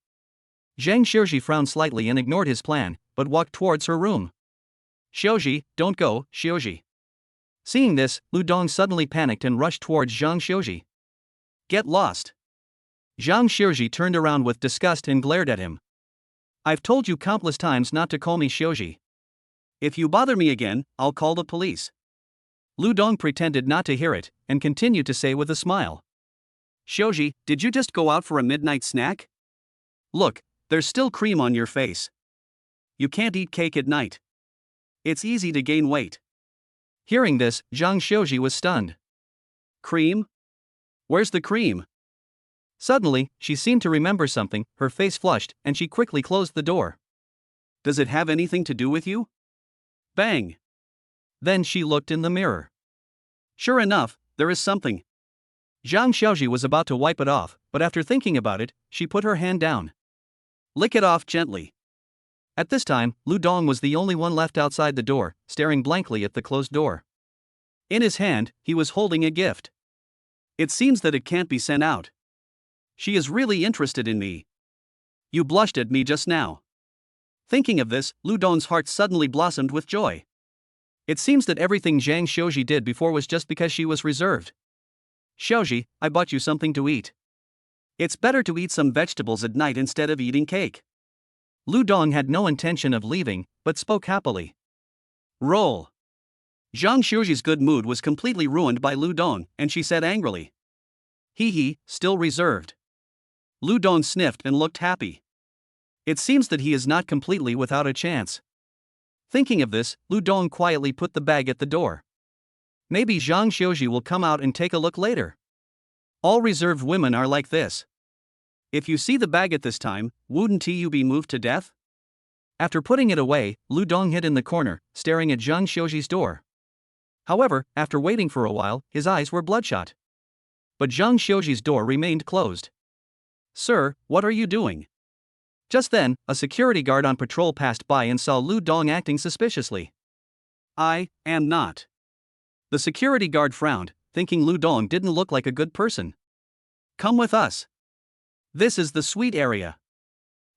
Zhang Xiuji frowned slightly and ignored his plan, but walked towards her room. Xiuji, don't go, Xiuji. Seeing this, Lu Dong suddenly panicked and rushed towards Zhang Xiuji. Get lost. Zhang Xiuji turned around with disgust and glared at him. I've told you countless times not to call me Xiuji. If you bother me again, I'll call the police. Lu Dong pretended not to hear it, and continued to say with a smile. Xiuji, did you just go out for a midnight snack? Look, there's still cream on your face. You can't eat cake at night. It's easy to gain weight. Hearing this, Zhang Xiuji was stunned. Cream? Where's the cream? Suddenly, she seemed to remember something, her face flushed, and she quickly closed the door. Does it have anything to do with you? Bang! Then she looked in the mirror. Sure enough, there is something. Zhang Xiuji was about to wipe it off, but after thinking about it, she put her hand down. Lick it off gently. At this time, Lu Dong was the only one left outside the door, staring blankly at the closed door. In his hand, he was holding a gift. It seems that it can't be sent out. She is really interested in me. You blushed at me just now. Thinking of this, Lu Dong's heart suddenly blossomed with joy. It seems that everything Zhang Xiuji did before was just because she was reserved. Xiuji, I bought you something to eat. It's better to eat some vegetables at night instead of eating cake. Lu Dong had no intention of leaving, but spoke happily. Roll. Zhang Xiuji's good mood was completely ruined by Lu Dong, and she said angrily. He, still reserved. Lu Dong sniffed and looked happy. It seems that he is not completely without a chance. Thinking of this, Lu Dong quietly put the bag at the door. Maybe Zhang Xiuji will come out and take a look later. All reserved women are like this. If you see the bag at this time, wouldn't you be moved to death? After putting it away, Lu Dong hid in the corner, staring at Zhang Xiuji's door. However, after waiting for a while, his eyes were bloodshot. But Zhang Xiuji's door remained closed. Sir, what are you doing? Just then, a security guard on patrol passed by and saw Lu Dong acting suspiciously. I am not. The security guard frowned, thinking Lu Dong didn't look like a good person. Come with us. This is the suite area.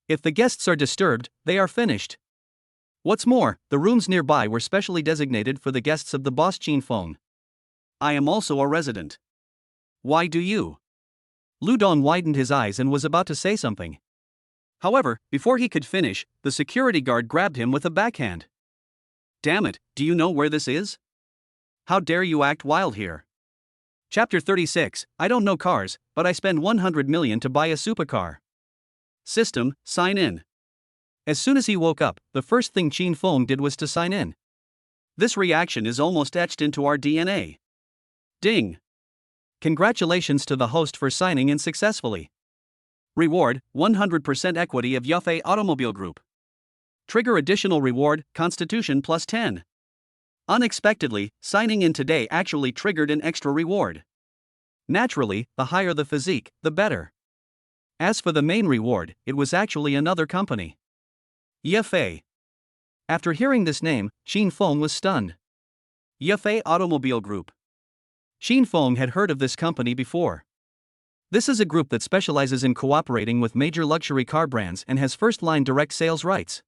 If the guests are disturbed, they are finished. What's more, the rooms nearby were specially designated for the guests of the boss Qin Feng. I am also a resident. Why do you? Lu Dong widened his eyes and was about to say something. However, before he could finish, the security guard grabbed him with a backhand. Damn it, do you know where this is? How dare you act wild here? Chapter 36, I don't know cars, but I spend 100 million to buy a supercar. System, sign in. As soon as he woke up, the first thing Qin Feng did was to sign in. This reaction is almost etched into our DNA. Ding. Congratulations to the host for signing in successfully. Reward, 100% equity of Yufei Automobile Group. Trigger additional reward, Constitution plus 10. Unexpectedly, signing in today actually triggered an extra reward. Naturally, the higher the physique, the better. As for the main reward, it was actually another company. Yufei. After hearing this name, Xin Feng was stunned. Yufei Automobile Group. Xin Feng had heard of this company before. This is a group that specializes in cooperating with major luxury car brands and has first-line direct sales rights.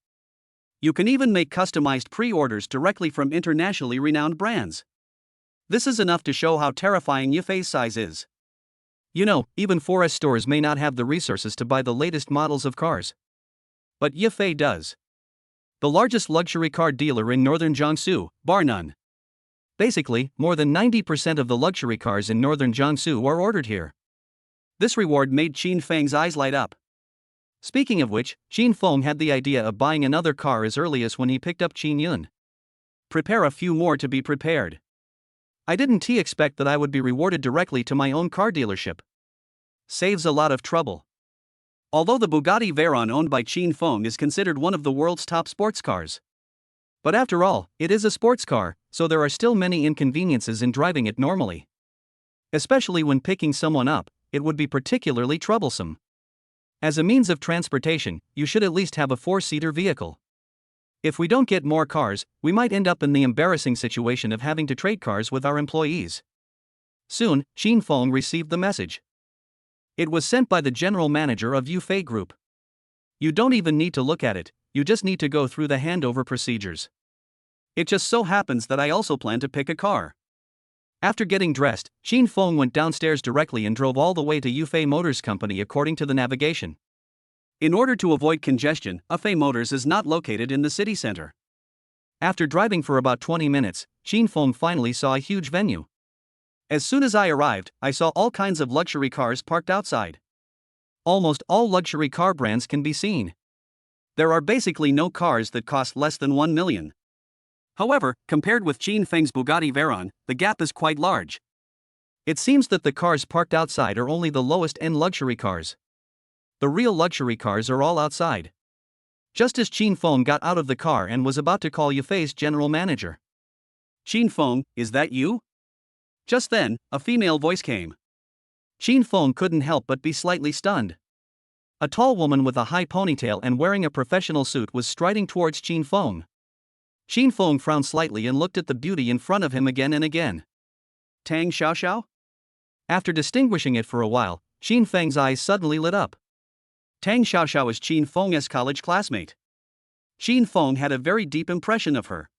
You can even make customized pre-orders directly from internationally renowned brands. This is enough to show how terrifying Yufei's size is. You know, even 4S stores may not have the resources to buy the latest models of cars. But Yufei does. The largest luxury car dealer in northern Jiangsu, bar none. Basically, more than 90% of the luxury cars in northern Jiangsu are ordered here. This reward made Qin Feng's eyes light up. Speaking of which, Qin Feng had the idea of buying another car as early as when he picked up Qin Yun. Prepare a few more to be prepared. I didn't expect that I would be rewarded directly to my own car dealership. Saves a lot of trouble. Although the Bugatti Veyron owned by Qin Feng is considered one of the world's top sports cars. But after all, it is a sports car, so there are still many inconveniences in driving it normally. Especially when picking someone up, it would be particularly troublesome. As a means of transportation, you should at least have a 4-seater vehicle. If we don't get more cars, we might end up in the embarrassing situation of having to trade cars with our employees. Soon, Qin Feng received the message. It was sent by the general manager of Yufei Group. You don't even need to look at it, you just need to go through the handover procedures. It just so happens that I also plan to pick a car. After getting dressed, Qin Feng went downstairs directly and drove all the way to Yufei Motors Company according to the navigation. In order to avoid congestion, Yufei Motors is not located in the city center. After driving for about 20 minutes, Qin Feng finally saw a huge venue. As soon as I arrived, I saw all kinds of luxury cars parked outside. Almost all luxury car brands can be seen. There are basically no cars that cost less than 1 million. However, compared with Qin Feng's Bugatti Veyron, the gap is quite large. It seems that the cars parked outside are only the lowest-end luxury cars. The real luxury cars are all outside. Just as Qin Feng got out of the car and was about to call Yufei's general manager. Qin Feng, is that you? Just then, a female voice came. Qin Feng couldn't help but be slightly stunned. A tall woman with a high ponytail and wearing a professional suit was striding towards Qin Feng. Qin Feng frowned slightly and looked at the beauty in front of him again and again. Tang Xiaoxiao? After distinguishing it for a while, Qin Feng's eyes suddenly lit up. Tang Xiaoxiao is Qin Feng's college classmate. Qin Feng had a very deep impression of her.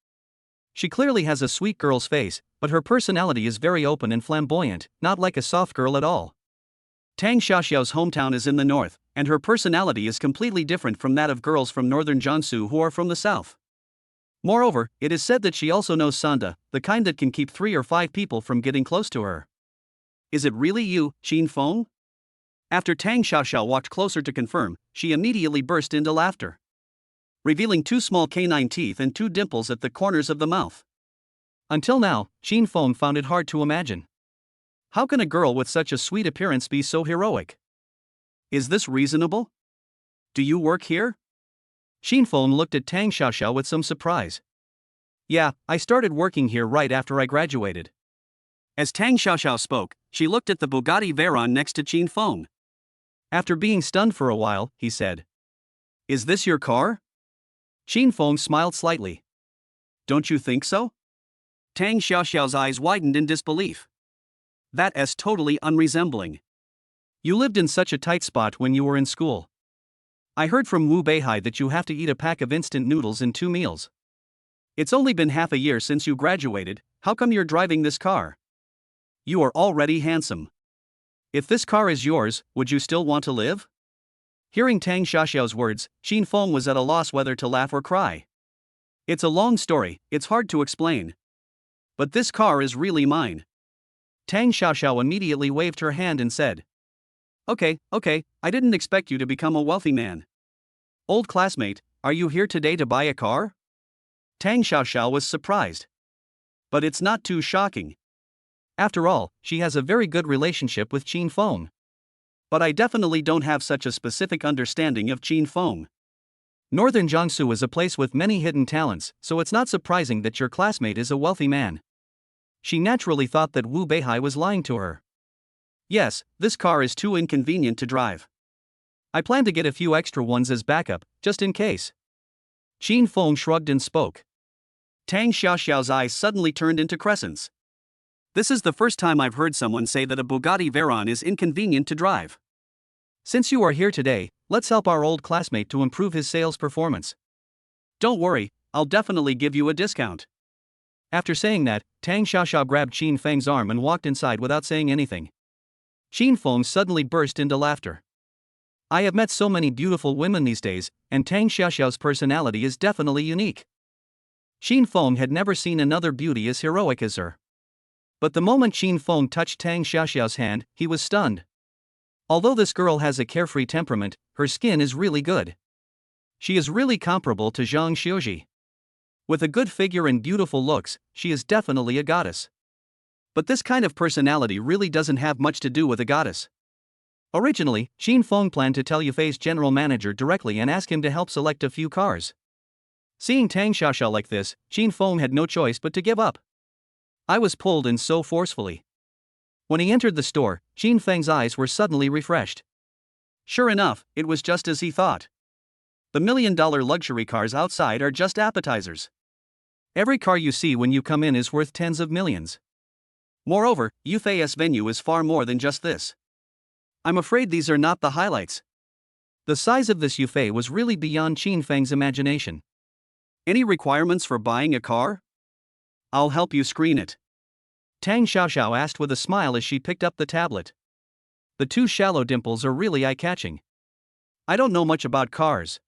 She clearly has a sweet girl's face, but her personality is very open and flamboyant, not like a soft girl at all. Tang Xiaoxiao's hometown is in the north, and her personality is completely different from that of girls from northern Jiangsu who are from the south. Moreover, it is said that she also knows Sanda, the kind that can keep 3 or 5 people from getting close to her. Is it really you, Qin Feng? After Tang Xiaoxiao walked closer to confirm, she immediately burst into laughter, revealing 2 small canine teeth and 2 dimples at the corners of the mouth. Until now, Qin Feng found it hard to imagine. How can a girl with such a sweet appearance be so heroic? Is this reasonable? Do you work here? Qin Feng looked at Tang Xiaoxiao with some surprise. Yeah, I started working here right after I graduated. As Tang Xiaoxiao spoke, she looked at the Bugatti Veyron next to Qin Feng. After being stunned for a while, he said, "Is this your car?" Qin Feng smiled slightly. "Don't you think so?" Tang Xiaoxiao's eyes widened in disbelief. That is totally unresembling. You lived in such a tight spot when you were in school. I heard from Wu Beihai that you have to eat a pack of instant noodles in 2 meals. It's only been half a year since you graduated, how come you're driving this car? You are already handsome. If this car is yours, would you still want to live? Hearing Tang Xiaoxiao's words, Qin Feng was at a loss whether to laugh or cry. It's a long story, it's hard to explain. But this car is really mine. Tang Xiaoxiao immediately waved her hand and said, Okay, I didn't expect you to become a wealthy man. Old classmate, are you here today to buy a car? Tang Xiaoxiao was surprised. But it's not too shocking. After all, she has a very good relationship with Qin Feng. But I definitely don't have such a specific understanding of Qin Feng. Northern Jiangsu is a place with many hidden talents, so it's not surprising that your classmate is a wealthy man. She naturally thought that Wu Beihai was lying to her. Yes, this car is too inconvenient to drive. I plan to get a few extra ones as backup, just in case. Qin Feng shrugged and spoke. Tang Xiaoxiao's eyes suddenly turned into crescents. This is the first time I've heard someone say that a Bugatti Veyron is inconvenient to drive. Since you are here today, let's help our old classmate to improve his sales performance. Don't worry, I'll definitely give you a discount. After saying that, Tang Xiaoxiao grabbed Qin Feng's arm and walked inside without saying anything. Qin Feng suddenly burst into laughter. I have met so many beautiful women these days, and Tang Xiaoxiao's personality is definitely unique. Qin Feng had never seen another beauty as heroic as her. But the moment Qin Feng touched Tang Xiaoxiao's hand, he was stunned. Although this girl has a carefree temperament, her skin is really good. She is really comparable to Zhang Xiuji. With a good figure and beautiful looks, she is definitely a goddess. But this kind of personality really doesn't have much to do with a goddess. Originally, Qin Feng planned to tell Yufei's general manager directly and ask him to help select a few cars. Seeing Tang Xiaoxiao like this, Qin Feng had no choice but to give up. I was pulled in so forcefully. When he entered the store, Qin Feng's eyes were suddenly refreshed. Sure enough, it was just as he thought. The $1 million luxury cars outside are just appetizers. Every car you see when you come in is worth tens of millions. Moreover, Yufei's venue is far more than just this. I'm afraid these are not the highlights. The size of this Yufei was really beyond Qin Feng's imagination. Any requirements for buying a car? I'll help you screen it. Tang Xiaoxiao asked with a smile as she picked up the tablet. The two shallow dimples are really eye-catching. I don't know much about cars.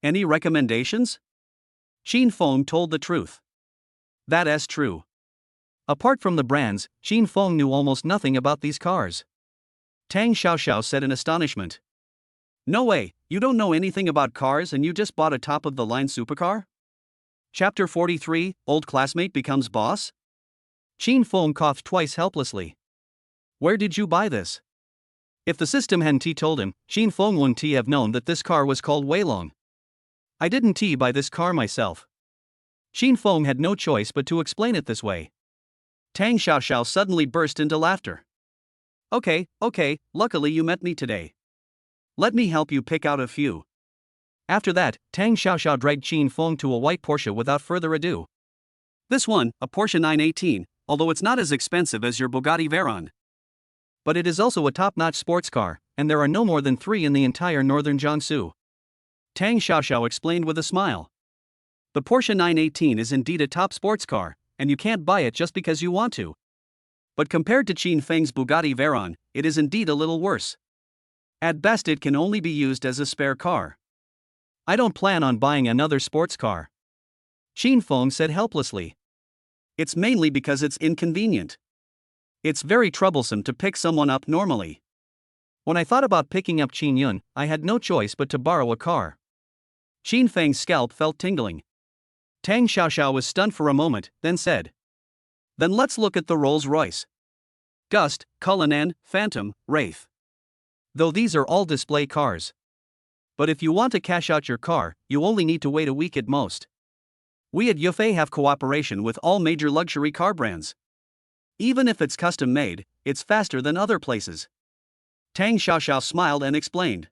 Any recommendations? Qin Feng told the truth. That's true. Apart from the brands, Qin Feng knew almost nothing about these cars. Tang Xiaoxiao said in astonishment. No way, you don't know anything about cars and you just bought a top-of-the-line supercar? Chapter 43, Old Classmate Becomes Boss? Qin Feng coughed twice helplessly. Where did you buy this? If the system hadn't told him, Qin Feng wouldn't have known that this car was called Weilong. I didn't buy this car myself. Qin Feng had no choice but to explain it this way. Tang Xiaoxiao suddenly burst into laughter. Okay, luckily you met me today. Let me help you pick out a few. After that, Tang Xiaoxiao dragged Qin Feng to a white Porsche without further ado. This one, a Porsche 918, although it's not as expensive as your Bugatti Veyron. But it is also a top-notch sports car, and there are no more than 3 in the entire northern Jiangsu. Tang Xiaoxiao explained with a smile. The Porsche 918 is indeed a top sports car, and you can't buy it just because you want to. But compared to Qin Feng's Bugatti Veyron, it is indeed a little worse. At best it can only be used as a spare car. I don't plan on buying another sports car. Qin Feng said helplessly. It's mainly because it's inconvenient. It's very troublesome to pick someone up normally. When I thought about picking up Qin Yun, I had no choice but to borrow a car. Qin Feng's scalp felt tingling. Tang Xiaoxiao was stunned for a moment, then said. Then let's look at the Rolls-Royce. Gust, Cullinan, Phantom, Wraith. Though these are all display cars. But if you want to cash out your car, you only need to wait a week at most. We at Yufei have cooperation with all major luxury car brands. Even if it's custom made, it's faster than other places. Tang Xiaoxiao smiled and explained.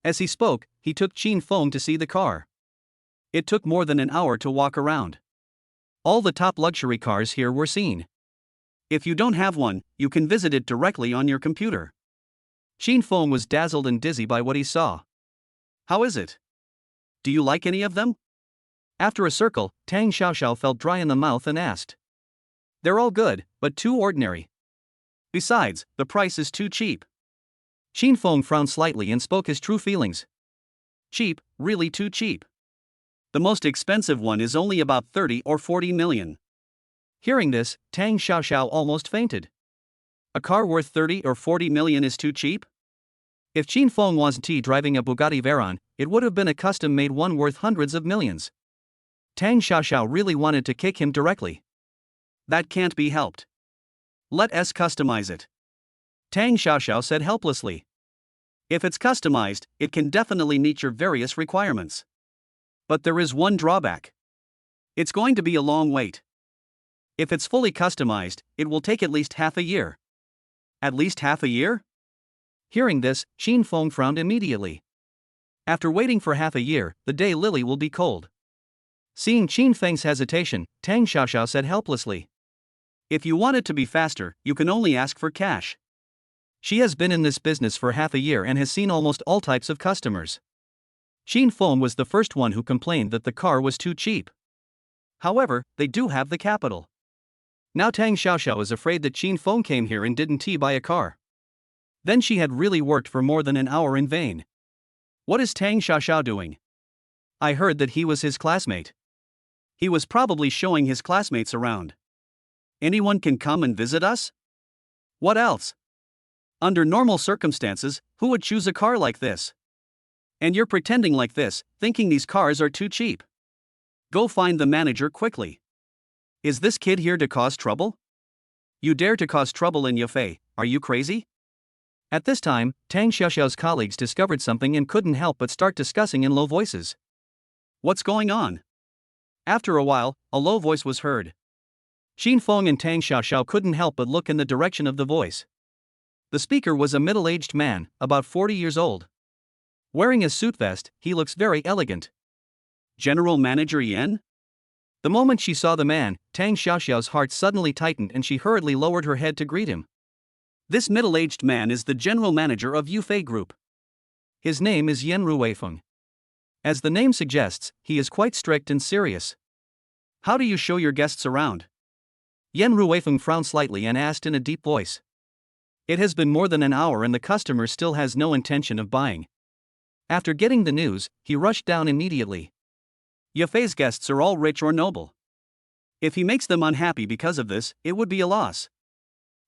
As he spoke, he took Qin Feng to see the car. It took more than an hour to walk around. All the top luxury cars here were seen. If you don't have one, you can visit it directly on your computer. Qin Feng was dazzled and dizzy by what he saw. How is it? Do you like any of them? After a circle, Tang Xiaoxiao felt dry in the mouth and asked. They're all good, but too ordinary. Besides, the price is too cheap. Qin Feng frowned slightly and spoke his true feelings. Cheap, really too cheap. The most expensive one is only about 30 or 40 million. Hearing this, Tang Xiaoxiao almost fainted. A car worth 30 or 40 million is too cheap? If Qin Feng wasn't driving a Bugatti Veyron, it would have been a custom-made one worth hundreds of millions. Tang Xiaoxiao really wanted to kick him directly. That can't be helped. Let us customize it. Tang Xiaoxiao said helplessly. If it's customized, it can definitely meet your various requirements. But there is one drawback. It's going to be a long wait. If it's fully customized, it will take at least half a year. At least half a year? Hearing this, Qin Feng frowned immediately. After waiting for half a year, the day lily will be cold. Seeing Qin Feng's hesitation, Tang Xiaoxiao said helplessly. If you want it to be faster, you can only ask for cash. She has been in this business for half a year and has seen almost all types of customers. Qin Feng was the first one who complained that the car was too cheap. However, they do have the capital. Now Tang Xiaoxiao is afraid that Qin Feng came here and didn't buy a car. Then she had really worked for more than an hour in vain. What is Tang Xiaoxiao doing? I heard that he was his classmate. He was probably showing his classmates around. Anyone can come and visit us? What else? Under normal circumstances, who would choose a car like this? And you're pretending like this, thinking these cars are too cheap. Go find the manager quickly. Is this kid here to cause trouble? You dare to cause trouble in Yafei, are you crazy? At this time, Tang Xiaoxiao's colleagues discovered something and couldn't help but start discussing in low voices. What's going on? After a while, a low voice was heard. Qin Feng and Tang Xiaoxiao couldn't help but look in the direction of the voice. The speaker was a middle-aged man, about 40 years old. Wearing a suit vest, he looks very elegant. General Manager Yen? The moment she saw the man, Tang Xiaoxiao's heart suddenly tightened and she hurriedly lowered her head to greet him. This middle-aged man is the general manager of Yufei Group. His name is Yen Ruifeng. As the name suggests, he is quite strict and serious. How do you show your guests around? Yen Ruifeng frowned slightly and asked in a deep voice. It has been more than an hour and the customer still has no intention of buying. After getting the news, he rushed down immediately. Yafei's guests are all rich or noble. If he makes them unhappy because of this, it would be a loss.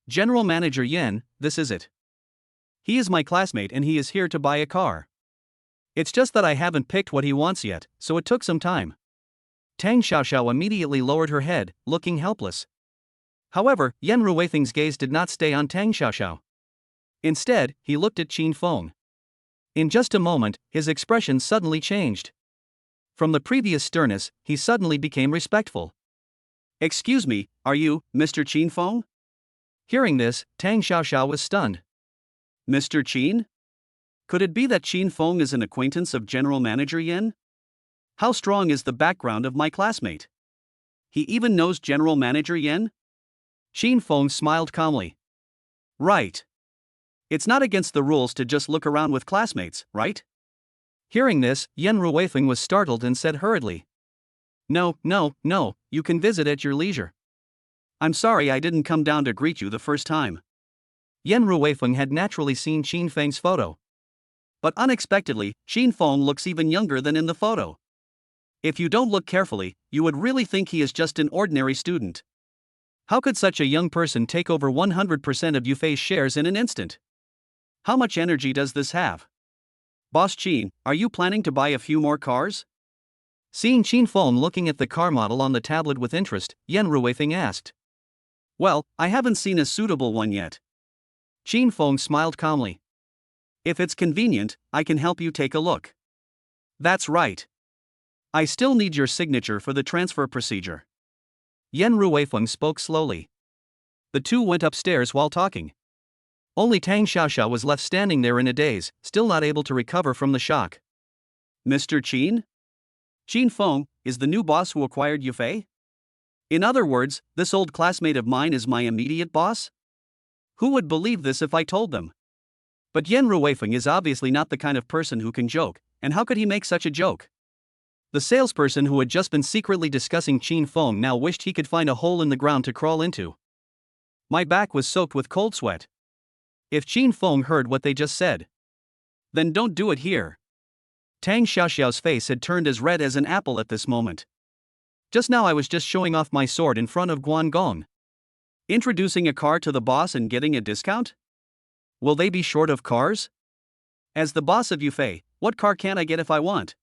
General Manager Yen, this is it. He is my classmate and he is here to buy a car. It's just that I haven't picked what he wants yet, so it took some time. Tang Xiaoxiao immediately lowered her head, looking helpless. However, Yen Ruifeng's gaze did not stay on Tang Xiaoxiao. Instead, he looked at Qin Feng. In just a moment, his expression suddenly changed. From the previous sternness, he suddenly became respectful. Excuse me, are you, Mr. Qin Feng? Hearing this, Tang Xiaoxiao was stunned. Mr. Qin? Could it be that Qin Feng is an acquaintance of General Manager Yen? How strong is the background of my classmate? He even knows General Manager Yen? Qin Feng smiled calmly. Right. It's not against the rules to just look around with classmates, right? Hearing this, Yen Ruifeng was startled and said hurriedly. No, you can visit at your leisure. I'm sorry I didn't come down to greet you the first time. Yen Ruifeng had naturally seen Qin Feng's photo. But unexpectedly, Qin Feng looks even younger than in the photo. If you don't look carefully, you would really think he is just an ordinary student. How could such a young person take over 100% of Yufei's shares in an instant? How much energy does this have? Boss Qin, are you planning to buy a few more cars? Seeing Qin Feng looking at the car model on the tablet with interest, Yen Ruifeng asked. Well, I haven't seen a suitable one yet. Qin Feng smiled calmly. If it's convenient, I can help you take a look. That's right. I still need your signature for the transfer procedure. Yen Ruifeng spoke slowly. The two went upstairs while talking. Only Tang Xiaoxiao was left standing there in a daze, still not able to recover from the shock. Mr. Qin? Qin Feng is the new boss who acquired Yufei? In other words, this old classmate of mine is my immediate boss? Who would believe this if I told them? But Yen Ruifeng is obviously not the kind of person who can joke, and how could he make such a joke? The salesperson who had just been secretly discussing Qin Feng now wished he could find a hole in the ground to crawl into. My back was soaked with cold sweat. If Qin Feng heard what they just said, then don't do it here. Tang Xiaoxiao's face had turned as red as an apple at this moment. Just now I was just showing off my sword in front of Guangong. Introducing a car to the boss and getting a discount? Will they be short of cars? As the boss of Yufei, what car can't I get if I want?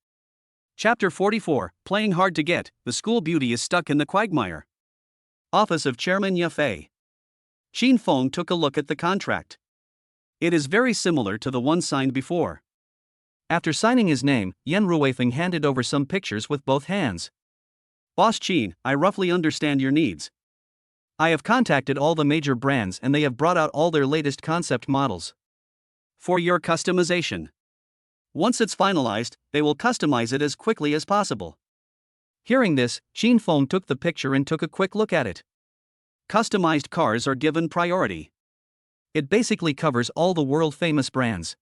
Chapter 44, Playing Hard to Get, the school beauty is stuck in the quagmire. Office of Chairman Yafei. Qin Feng took a look at the contract. It is very similar to the one signed before. After signing his name, Yan Ruifeng handed over some pictures with both hands. Boss Qin, I roughly understand your needs. I have contacted all the major brands and they have brought out all their latest concept models. For your customization. Once it's finalized, they will customize it as quickly as possible. Hearing this, Qin Feng took the picture and took a quick look at it. Customized cars are given priority. It basically covers all the world-famous brands.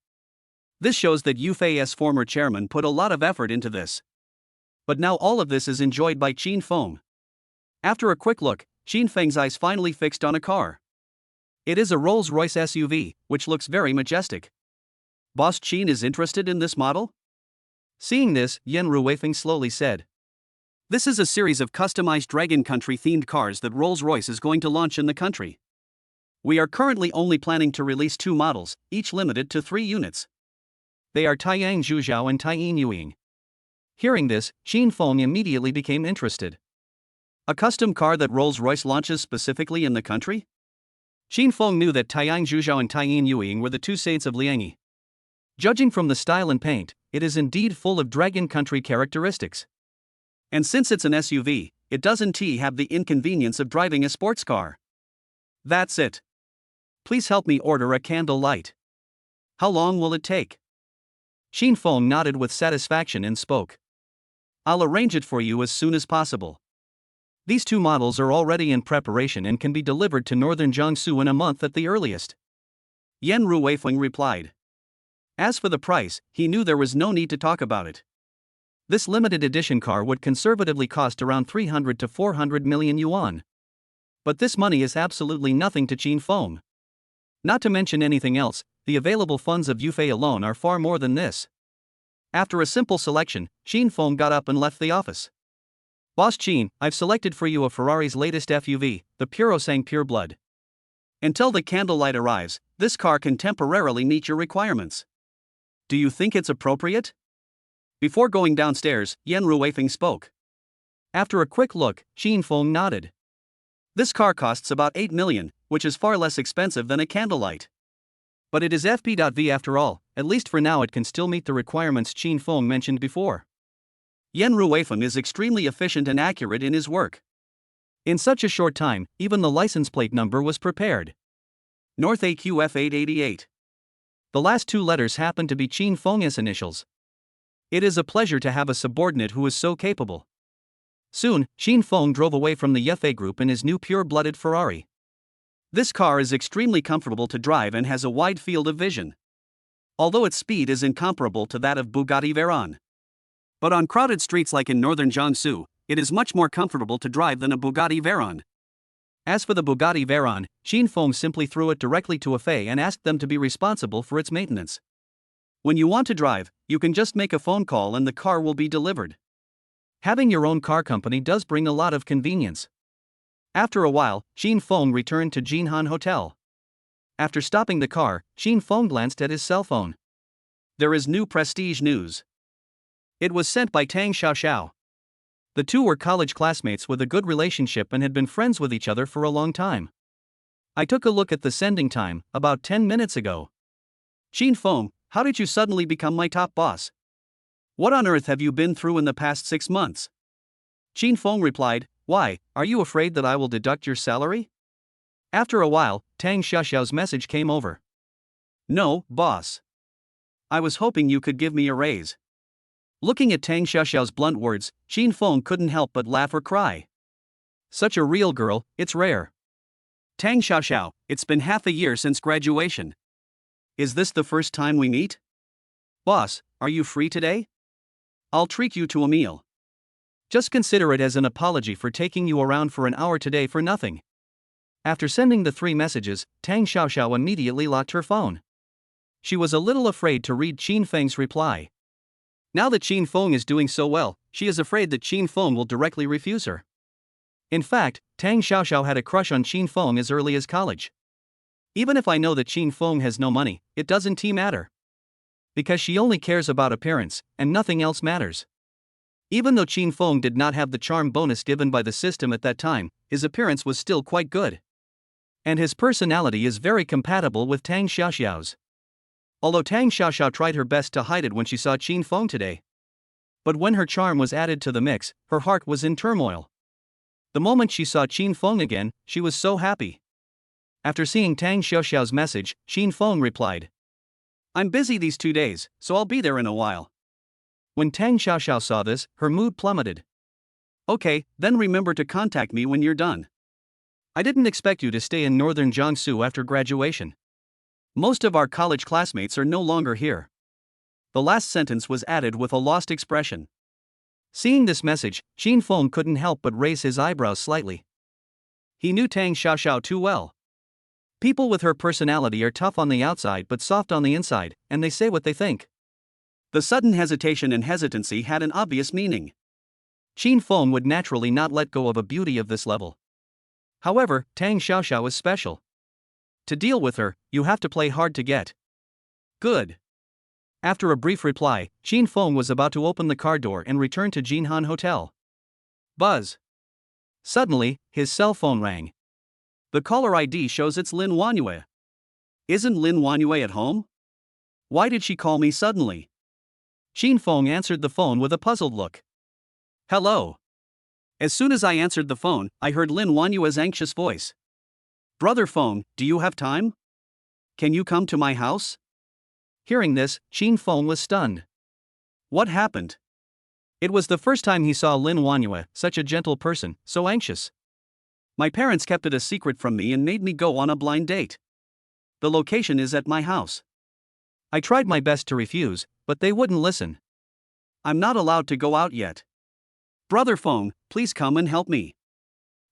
This shows that Yufei's former chairman put a lot of effort into this. But now all of this is enjoyed by Qin Feng. After a quick look, Qin Feng's eyes finally fixed on a car. It is a Rolls-Royce SUV, which looks very majestic. Boss Qin is interested in this model? Seeing this, Yan Ruifeng slowly said. This is a series of customized Dragon Country themed cars that Rolls-Royce is going to launch in the country. We are currently only planning to release 2 models, each limited to 3 units. They are Taiyang Zhujiao and Taiyin Yuing. Hearing this, Qin Feng immediately became interested. A custom car that Rolls-Royce launches specifically in the country? Qin Feng knew that Taiyang Zhujiao and Taiyin Yuing were the 2 saints of Liangyi. Judging from the style and paint, it is indeed full of Dragon Country characteristics. And since it's an SUV, it doesn't have the inconvenience of driving a sports car. That's it. Please help me order a candle light. How long will it take? Qin Feng nodded with satisfaction and spoke. I'll arrange it for you as soon as possible. These 2 models are already in preparation and can be delivered to northern Jiangsu in a month at the earliest. Yan Ruifeng replied. As for the price, he knew there was no need to talk about it. This limited edition car would conservatively cost around 300 to 400 million yuan. But this money is absolutely nothing to Qin Feng. Not to mention anything else, the available funds of Yufei alone are far more than this. After a simple selection, Qin Feng got up and left the office. Boss Qin, I've selected for you a Ferrari's latest FUV, the Purosang Pureblood. Until the candlelight arrives, this car can temporarily meet your requirements. Do you think it's appropriate? Before going downstairs, Yan Ruifeng spoke. After a quick look, Qin Feng nodded. This car costs about 8 million, which is far less expensive than a candlelight. But it is FP.V after all, at least for now it can still meet the requirements Qin Feng mentioned before. Yan Ruifeng is extremely efficient and accurate in his work. In such a short time, even the license plate number was prepared. North AQF 888. The last 2 letters happen to be Qin Feng's initials. It is a pleasure to have a subordinate who is so capable. Soon, Qin Feng drove away from the Yufei group in his new pure-blooded Ferrari. This car is extremely comfortable to drive and has a wide field of vision. Although its speed is incomparable to that of Bugatti Veyron. But on crowded streets like in northern Jiangsu, it is much more comfortable to drive than a Bugatti Veyron. As for the Bugatti Veyron, Qin Feng simply threw it directly to Yufei and asked them to be responsible for its maintenance. When you want to drive, you can just make a phone call and the car will be delivered. Having your own car company does bring a lot of convenience. After a while, Qin Feng returned to Jinhan Hotel. After stopping the car, Qin Feng glanced at his cell phone. There is new prestige news. It was sent by Tang Xiaoxiao. The 2 were college classmates with a good relationship and had been friends with each other for a long time. I took a look at the sending time, about 10 minutes ago. Qin Feng, how did you suddenly become my top boss? What on earth have you been through in the past 6 months? Qin Feng replied, Why, are you afraid that I will deduct your salary? After a while, Tang Xiaoxiao's message came over. No, boss. I was hoping you could give me a raise. Looking at Tang Xiaoxiao's blunt words, Qin Feng couldn't help but laugh or cry. Such a real girl, it's rare. Tang Xiaoxiao, it's been half a year since graduation. Is this the first time we meet? Boss, are you free today? I'll treat you to a meal. Just consider it as an apology for taking you around for an hour today for nothing. After sending the 3 messages, Tang Xiaoxiao immediately locked her phone. She was a little afraid to read Qin Feng's reply. Now that Qin Feng is doing so well, she is afraid that Qin Feng will directly refuse her. In fact, Tang Xiaoxiao had a crush on Qin Feng as early as college. Even if I know that Qin Feng has no money, it doesn't matter. Because she only cares about appearance, and nothing else matters. Even though Qin Feng did not have the charm bonus given by the system at that time, his appearance was still quite good. And his personality is very compatible with Tang Xiaoxiao's. Although Tang Xiaoxiao tried her best to hide it when she saw Qin Feng today. But when her charm was added to the mix, her heart was in turmoil. The moment she saw Qin Feng again, she was so happy. After seeing Tang Xiaoxiao's message, Qin Feng replied, I'm busy these 2 days, so I'll be there in a while. When Tang Xiaoxiao saw this, her mood plummeted. Okay, then remember to contact me when you're done. I didn't expect you to stay in northern Jiangsu after graduation. Most of our college classmates are no longer here. The last sentence was added with a lost expression. Seeing this message, Qin Feng couldn't help but raise his eyebrows slightly. He knew Tang Xiaoxiao too well. People with her personality are tough on the outside but soft on the inside, and they say what they think. The sudden hesitation and hesitancy had an obvious meaning. Qin Feng would naturally not let go of a beauty of this level. However, Tang Xiaoxiao is special. To deal with her, you have to play hard to get. Good. After a brief reply, Qin Feng was about to open the car door and return to Jinhan Hotel. Buzz. Suddenly, his cell phone rang. The caller ID shows it's Lin Wanyue. Isn't Lin Wanyue at home? Why did she call me suddenly? Qin Feng answered the phone with a puzzled look. Hello. As soon as I answered the phone, I heard Lin Wanyue's anxious voice. Brother Feng, do you have time? Can you come to my house? Hearing this, Qin Feng was stunned. What happened? It was the first time he saw Lin Wanyue, such a gentle person, so anxious. My parents kept it a secret from me and made me go on a blind date. The location is at my house. I tried my best to refuse, but they wouldn't listen. I'm not allowed to go out yet. Brother Feng, please come and help me.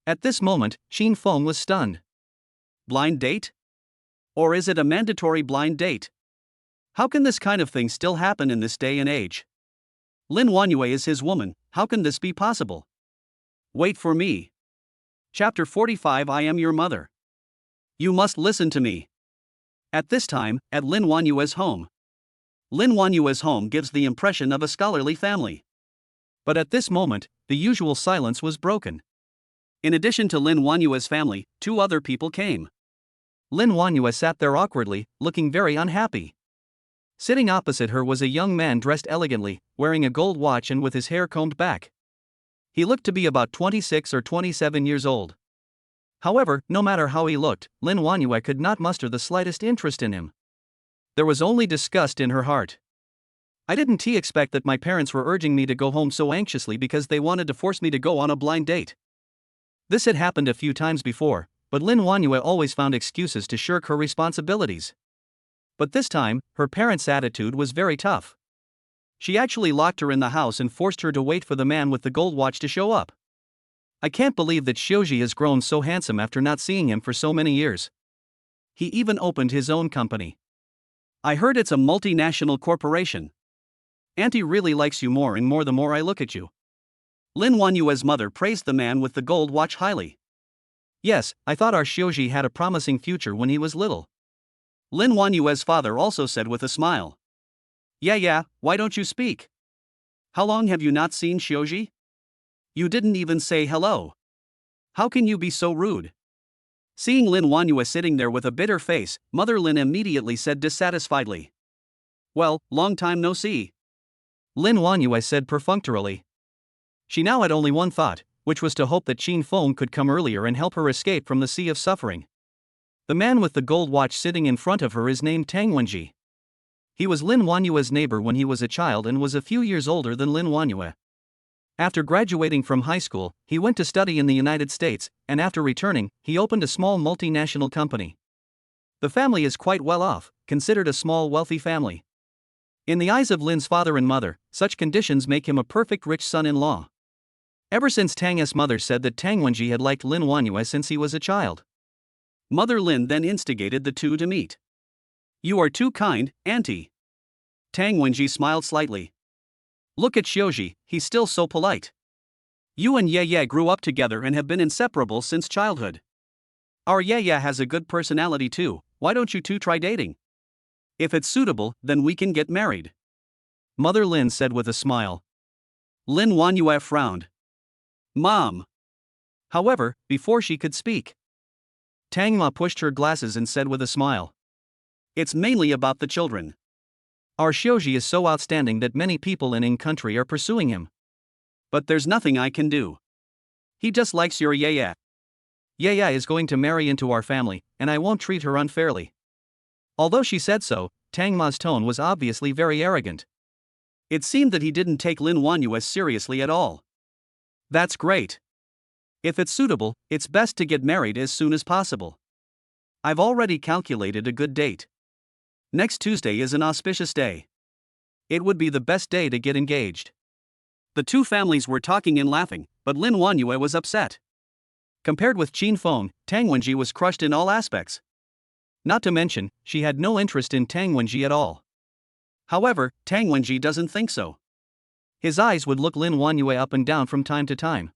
At this moment, Qin Feng was stunned. Blind date? Or is it a mandatory blind date? How can this kind of thing still happen in this day and age? Lin Wanyue is his woman, how can this be possible? Wait for me. Chapter 45 I am your mother. You must listen to me. At this time, at Lin Wanyue's home. Lin Wanyue's home gives the impression of a scholarly family. But at this moment, the usual silence was broken. In addition to Lin Wanyue's family, 2 other people came. Lin Wanyue sat there awkwardly, looking very unhappy. Sitting opposite her was a young man dressed elegantly, wearing a gold watch and with his hair combed back. He looked to be about 26 or 27 years old. However, no matter how he looked, Lin Wanyue could not muster the slightest interest in him. There was only disgust in her heart. I didn't expect that my parents were urging me to go home so anxiously because they wanted to force me to go on a blind date. This had happened a few times before, but Lin Wanyue always found excuses to shirk her responsibilities. But this time, her parents' attitude was very tough. She actually locked her in the house and forced her to wait for the man with the gold watch to show up. I can't believe that Xiuji has grown so handsome after not seeing him for so many years. He even opened his own company. I heard it's a multinational corporation. Auntie really likes you more and more the more I look at you. Lin Wanyue's mother praised the man with the gold watch highly. Yes, I thought our Xiuji had a promising future when he was little. Lin Wanyue's father also said with a smile. Yeah, why don't you speak? How long have you not seen Xiuji? You didn't even say hello. How can you be so rude? Seeing Lin Wanyue sitting there with a bitter face, Mother Lin immediately said dissatisfiedly. Well, long time no see. Lin Wanyue said perfunctorily. She now had only one thought, which was to hope that Qin Feng could come earlier and help her escape from the sea of suffering. The man with the gold watch sitting in front of her is named Tang Wenji. He was Lin Wanyue's neighbor when he was a child and was a few years older than Lin Wanyue. After graduating from high school, he went to study in the United States, and after returning, he opened a small multinational company. The family is quite well off, considered a small wealthy family. In the eyes of Lin's father and mother, such conditions make him a perfect rich son-in-law. Ever since Tang's mother said that Tang Wenji had liked Lin Wanyue since he was a child. Mother Lin then instigated the two to meet. You are too kind, Auntie. Tang Wenji smiled slightly. Look at Xiuji, he's still so polite. You and Ye grew up together and have been inseparable since childhood. Our Ye has a good personality too, why don't you two try dating? If it's suitable, then we can get married. Mother Lin said with a smile. Lin Wanyue frowned. Mom. However, before she could speak, Tang Ma pushed her glasses and said with a smile. It's mainly about the children. Our Xiuji is so outstanding that many people in country are pursuing him. But there's nothing I can do. He just likes your Yaya. Yaya is going to marry into our family, and I won't treat her unfairly. Although she said so, Tang Ma's tone was obviously very arrogant. It seemed that he didn't take Lin Wanyu as seriously at all. That's great. If it's suitable, it's best to get married as soon as possible. I've already calculated a good date. Next Tuesday is an auspicious day. It would be the best day to get engaged. The two families were talking and laughing, but Lin Wanyue was upset. Compared with Qin Feng, Tang Wenji was crushed in all aspects. Not to mention, she had no interest in Tang Wenji at all. However, Tang Wenji doesn't think so. His eyes would look Lin Wanyue up and down from time to time.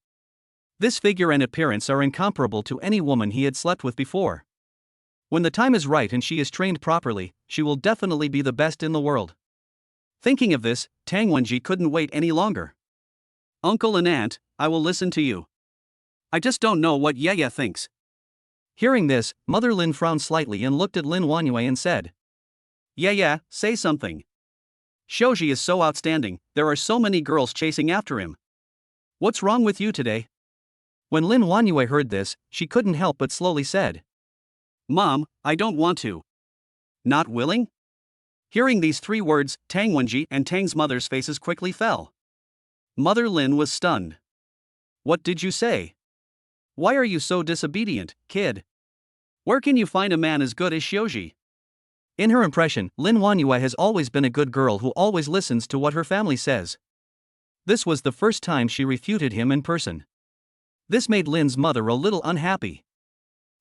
This figure and appearance are incomparable to any woman he had slept with before. When the time is right and she is trained properly, she will definitely be the best in the world. Thinking of this, Tang Wenji couldn't wait any longer. Uncle and aunt, I will listen to you. I just don't know what Yaya thinks. Hearing this, Mother Lin frowned slightly and looked at Lin Wanyue and said, Yaya, say something. Shoji is so outstanding, there are so many girls chasing after him. What's wrong with you today? When Lin Wanyue heard this, she couldn't help but slowly said, Mom, I don't want to. Not willing? Hearing these three words, Tang Wenji and Tang's mother's faces quickly fell. Mother Lin was stunned. What did you say? Why are you so disobedient, kid? Where can you find a man as good as Shoji? In her impression, Lin Wanyue has always been a good girl who always listens to what her family says. This was the first time she refuted him in person. This made Lin's mother a little unhappy.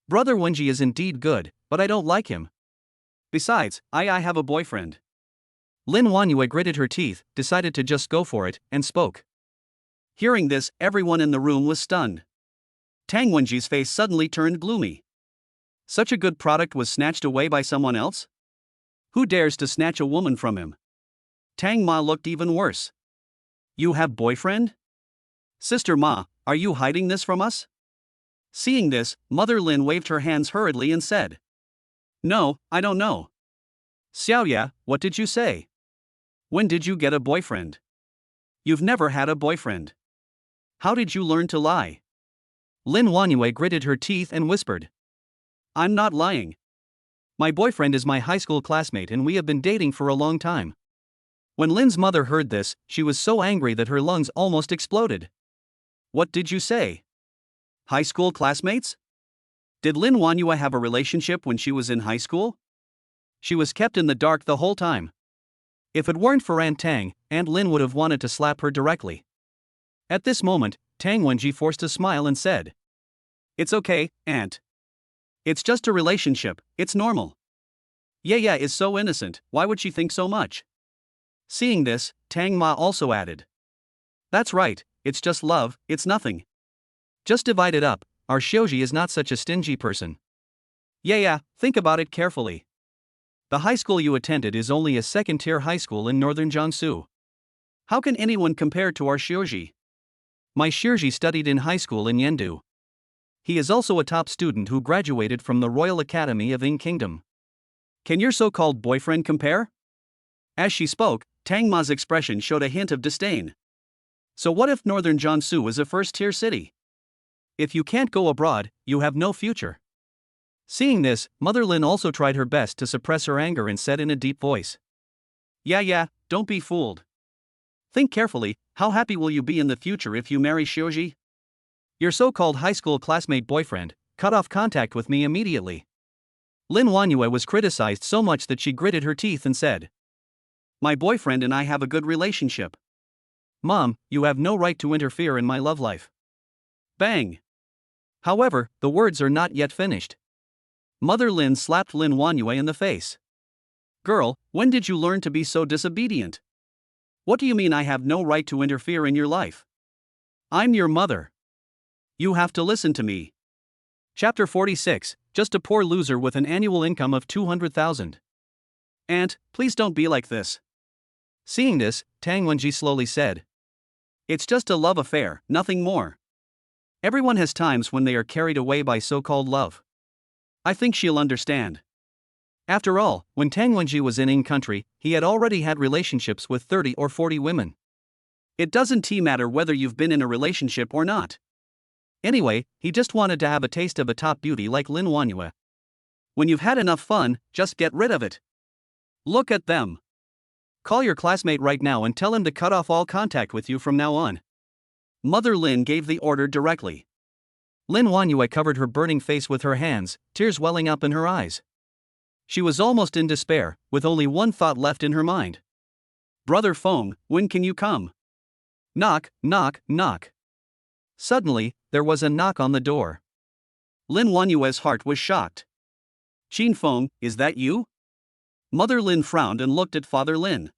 Brother Wenji is indeed good, but I don't like him. Besides, I have a boyfriend. Lin Wanyue gritted her teeth, decided to just go for it, and spoke. Hearing this, everyone in the room was stunned. Tang Wenji's face suddenly turned gloomy. Such a good product was snatched away by someone else? Who dares to snatch a woman from him? Tang Ma looked even worse. You have boyfriend? Sister Ma, are you hiding this from us? Seeing this, Mother Lin waved her hands hurriedly and said, No, I don't know. Xiaoya, what did you say? When did you get a boyfriend? You've never had a boyfriend. How did you learn to lie? Lin Wanyue gritted her teeth and whispered. I'm not lying. My boyfriend is my high school classmate and we have been dating for a long time. When Lin's mother heard this, she was so angry that her lungs almost exploded. What did you say? High school classmates? Did Lin Wanyue have a relationship when she was in high school? She was kept in the dark the whole time. If it weren't for Aunt Tang, Aunt Lin would have wanted to slap her directly. At this moment, Tang Wenji forced a smile and said, It's okay, Aunt. It's just a relationship, it's normal. Yaya is so innocent, why would she think so much? Seeing this, Tang Ma also added. That's right, it's just love, it's nothing. Just divide it up, our Shoji is not such a stingy person. Yaya, think about it carefully. The high school you attended is only a second-tier high school in northern Jiangsu. How can anyone compare to our Shoji? My Shoji studied in high school in Yendu. He is also a top student who graduated from the Royal Academy of Ing Kingdom. Can your so-called boyfriend compare? As she spoke, Tang Ma's expression showed a hint of disdain. So what if northern Jiangsu is a first-tier city? If you can't go abroad, you have no future. Seeing this, Mother Lin also tried her best to suppress her anger and said in a deep voice. Yeah, don't be fooled. Think carefully, how happy will you be in the future if you marry Shoji? Your so-called high school classmate boyfriend cut off contact with me immediately. Lin Wanyue was criticized so much that she gritted her teeth and said, My boyfriend and I have a good relationship. Mom, you have no right to interfere in my love life. Bang! However, the words are not yet finished. Mother Lin slapped Lin Wanyue in the face. Girl, when did you learn to be so disobedient? What do you mean I have no right to interfere in your life? I'm your mother. You have to listen to me. Chapter 46, Just a poor loser with an annual income of 200,000. Aunt, please don't be like this. Seeing this, Tang Wenji slowly said. It's just a love affair, nothing more. Everyone has times when they are carried away by so-called love. I think she'll understand. After all, when Tang Wenji was in country, he had already had relationships with 30 or 40 women. It doesn't matter whether you've been in a relationship or not. Anyway, he just wanted to have a taste of a top beauty like Lin Wanyue. When you've had enough fun, just get rid of it. Look at them. Call your classmate right now and tell him to cut off all contact with you from now on. Mother Lin gave the order directly. Lin Wanyue covered her burning face with her hands, tears welling up in her eyes. She was almost in despair, with only one thought left in her mind. Brother Feng, when can you come? Knock, knock, knock. Suddenly, there was a knock on the door. Lin Wanyue's heart was shocked. Qin Feng, is that you? Mother Lin frowned and looked at Father Lin.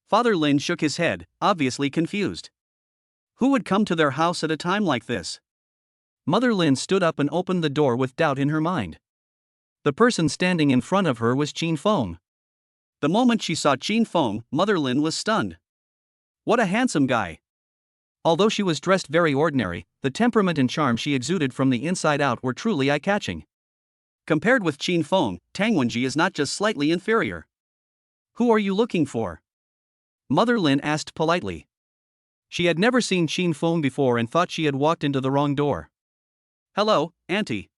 Father Lin shook his head, obviously confused. Who would come to their house at a time like this? Mother Lin stood up and opened the door with doubt in her mind. The person standing in front of her was Qin Feng. The moment she saw Qin Feng, Mother Lin was stunned. What a handsome guy. Although she was dressed very ordinary, the temperament and charm she exuded from the inside out were truly eye-catching. Compared with Qin Feng, Tang Wenji is not just slightly inferior. Who are you looking for? Mother Lin asked politely. She had never seen Qin Feng before and thought she had walked into the wrong door. Hello, Auntie.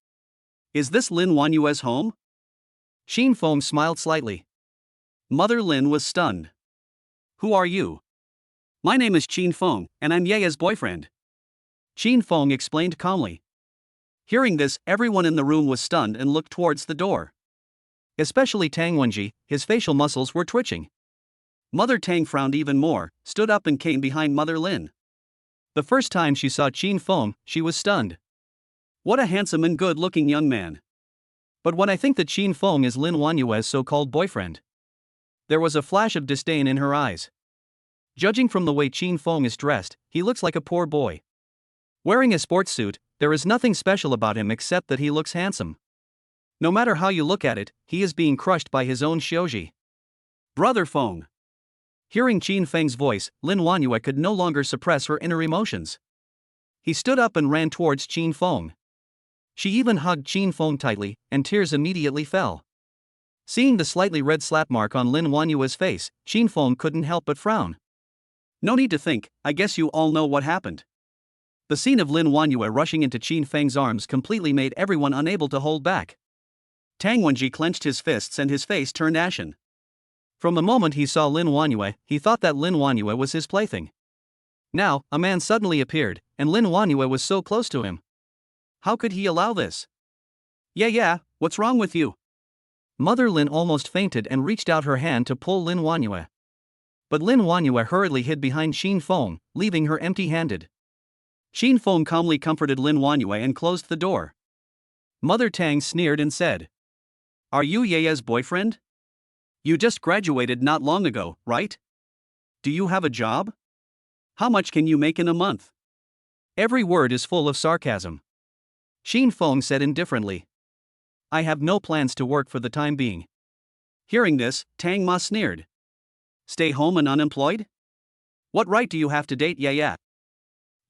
Is this Lin Wanyue's home? Qin Feng smiled slightly. Mother Lin was stunned. Who are you? My name is Qin Feng, and I'm Ye's boyfriend. Qin Feng explained calmly. Hearing this, everyone in the room was stunned and looked towards the door. Especially Tang Wenji, his facial muscles were twitching. Mother Tang frowned even more, stood up and came behind Mother Lin. The first time she saw Qin Feng, she was stunned. What a handsome and good-looking young man. But when I think that Qin Feng is Lin Wanyue's so-called boyfriend. There was a flash of disdain in her eyes. Judging from the way Qin Feng is dressed, he looks like a poor boy. Wearing a sports suit, there is nothing special about him except that he looks handsome. No matter how you look at it, he is being crushed by his own shoji. Brother Feng. Hearing Qin Feng's voice, Lin Wanyue could no longer suppress her inner emotions. He stood up and ran towards Qin Feng. She even hugged Qin Feng tightly, and tears immediately fell. Seeing the slightly red slap mark on Lin Wanyue's face, Qin Feng couldn't help but frown. No need to think, I guess you all know what happened. The scene of Lin Wanyue rushing into Qin Feng's arms completely made everyone unable to hold back. Tang Wenji clenched his fists and his face turned ashen. From the moment he saw Lin Wanyue, he thought that Lin Wanyue was his plaything. Now, a man suddenly appeared, and Lin Wanyue was so close to him. How could he allow this? Yeah, what's wrong with you? Mother Lin almost fainted and reached out her hand to pull Lin Wanyue. But Lin Wanyue hurriedly hid behind Qin Feng, leaving her empty-handed. Qin Feng calmly comforted Lin Wanyue and closed the door. Mother Tang sneered and said, Are you Ye's boyfriend? You just graduated not long ago, right? Do you have a job? How much can you make in a month? Every word is full of sarcasm. Qin Feng said indifferently. I have no plans to work for the time being. Hearing this, Tang Ma sneered. Stay home and unemployed? What right do you have to date Ye?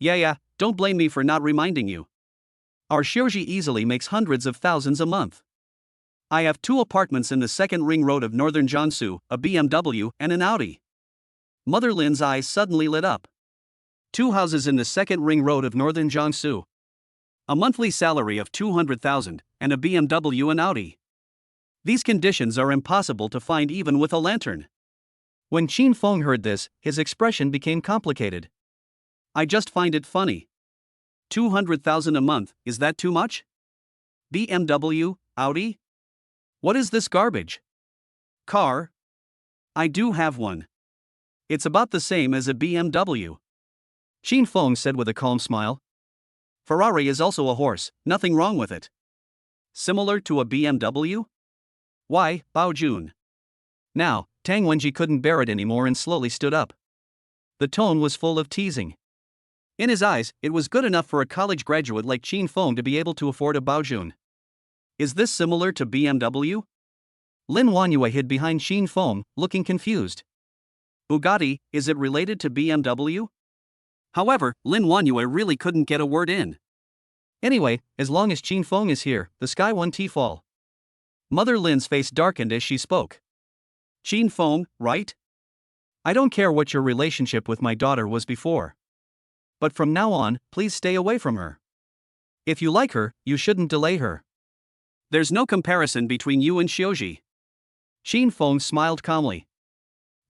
Yeah, don't blame me for not reminding you. Our shoji easily makes hundreds of thousands a month. I have 2 apartments in the second ring road of northern Jiangsu, a BMW, and an Audi. Mother Lin's eyes suddenly lit up. 2 houses in the second ring road of northern Jiangsu. A monthly salary of 200,000, and a BMW and Audi. These conditions are impossible to find even with a lantern. When Qin Feng heard this, his expression became complicated. I just find it funny. 200,000 a month, is that too much? BMW, Audi? What is this garbage? Car? I do have one. It's about the same as a BMW. Qin Feng said with a calm smile. Ferrari is also a horse, nothing wrong with it. Similar to a BMW? Why, Bao Jun? Now, Tang Wenji couldn't bear it anymore and slowly stood up. The tone was full of teasing. In his eyes, it was good enough for a college graduate like Qin Feng to be able to afford a Bao Jun. Is this similar to BMW? Lin Wanyue hid behind Qin Feng, looking confused. Bugatti, is it related to BMW? However, Lin Wanyue really couldn't get a word in. Anyway, as long as Qin Feng is here, the sky won't fall. Mother Lin's face darkened as she spoke. Qin Feng, right? I don't care what your relationship with my daughter was before. But from now on, please stay away from her. If you like her, you shouldn't delay her. There's no comparison between you and Xiaoji. Qin Feng smiled calmly.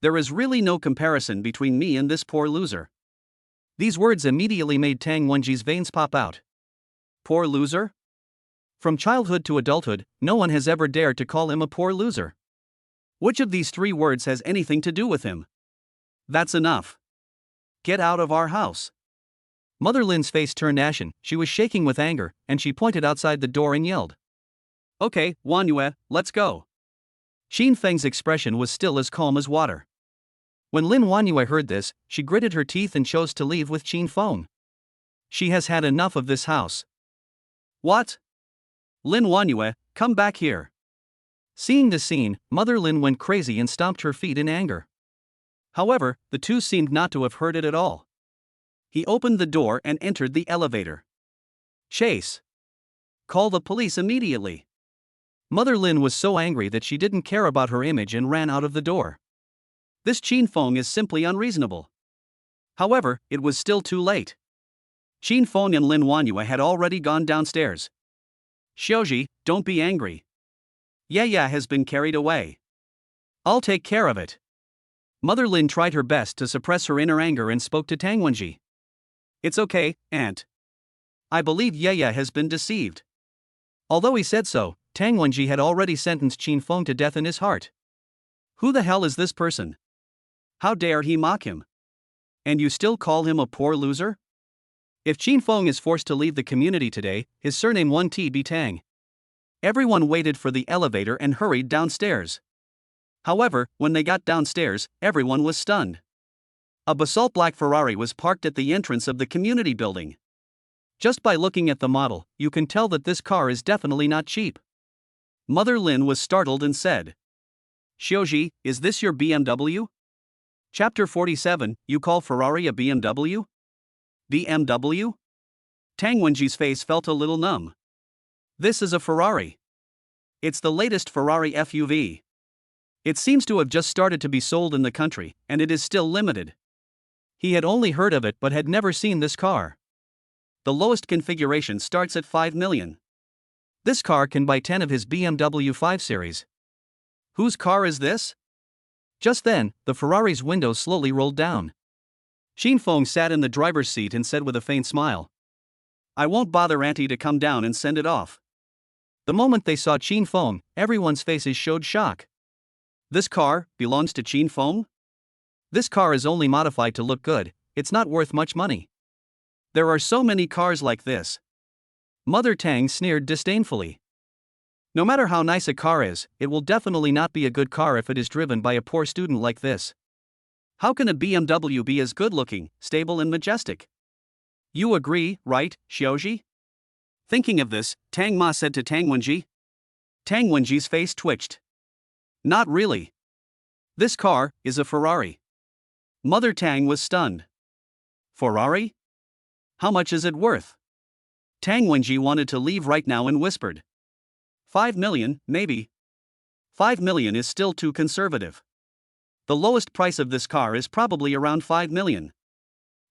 There is really no comparison between me and this poor loser. These words immediately made Tang Wenji's veins pop out. Poor loser? From childhood to adulthood, no one has ever dared to call him a poor loser. Which of these 3 words has anything to do with him? That's enough. Get out of our house. Mother Lin's face turned ashen, she was shaking with anger, and she pointed outside the door and yelled. Okay, Wanyue, let's go. Qin Feng's expression was still as calm as water. When Lin Wanyue heard this, she gritted her teeth and chose to leave with Qin Feng. She has had enough of this house. What? Lin Wanyue, come back here. Seeing the scene, Mother Lin went crazy and stomped her feet in anger. However, the two seemed not to have heard it at all. He opened the door and entered the elevator. Chase. Call the police immediately. Mother Lin was so angry that she didn't care about her image and ran out of the door. This Qin Feng is simply unreasonable. However, it was still too late. Qin Feng and Lin Wanyue had already gone downstairs. Xiaoji, don't be angry. Yaya has been carried away. I'll take care of it. Mother Lin tried her best to suppress her inner anger and spoke to Tang Wenji. It's okay, Aunt. I believe Yaya has been deceived. Although he said so, Tang Wenji had already sentenced Qin Feng to death in his heart. Who the hell is this person? How dare he mock him? And you still call him a poor loser? If Qin Feng is forced to leave the community today, his surname won't be Tang. Everyone waited for the elevator and hurried downstairs. However, when they got downstairs, everyone was stunned. A basalt black Ferrari was parked at the entrance of the community building. Just by looking at the model, you can tell that this car is definitely not cheap. Mother Lin was startled and said, Xiaoji, is this your BMW? Chapter 47, you call Ferrari a BMW? BMW? Tang Wenji's face felt a little numb. This is a Ferrari. It's the latest Ferrari FUV. It seems to have just started to be sold in the country, and it is still limited. He had only heard of it but had never seen this car. The lowest configuration starts at 5 million. This car can buy 10 of his BMW 5 Series. Whose car is this? Just then, the Ferrari's windows slowly rolled down. Qin Feng sat in the driver's seat and said with a faint smile, I won't bother Auntie to come down and send it off. The moment they saw Qin Feng, everyone's faces showed shock. This car belongs to Qin Feng? This car is only modified to look good, it's not worth much money. There are so many cars like this. Mother Tang sneered disdainfully. No matter how nice a car is, it will definitely not be a good car if it is driven by a poor student like this. How can a BMW be as good-looking, stable and majestic? You agree, right, Xiaoji? Thinking of this, Tang Ma said to Tang Wenji. Tang Wenji's face twitched. Not really. This car is a Ferrari. Mother Tang was stunned. Ferrari? How much is it worth? Tang Wenji wanted to leave right now and whispered. 5 million, maybe. 5 million is still too conservative. The lowest price of this car is probably around 5 million.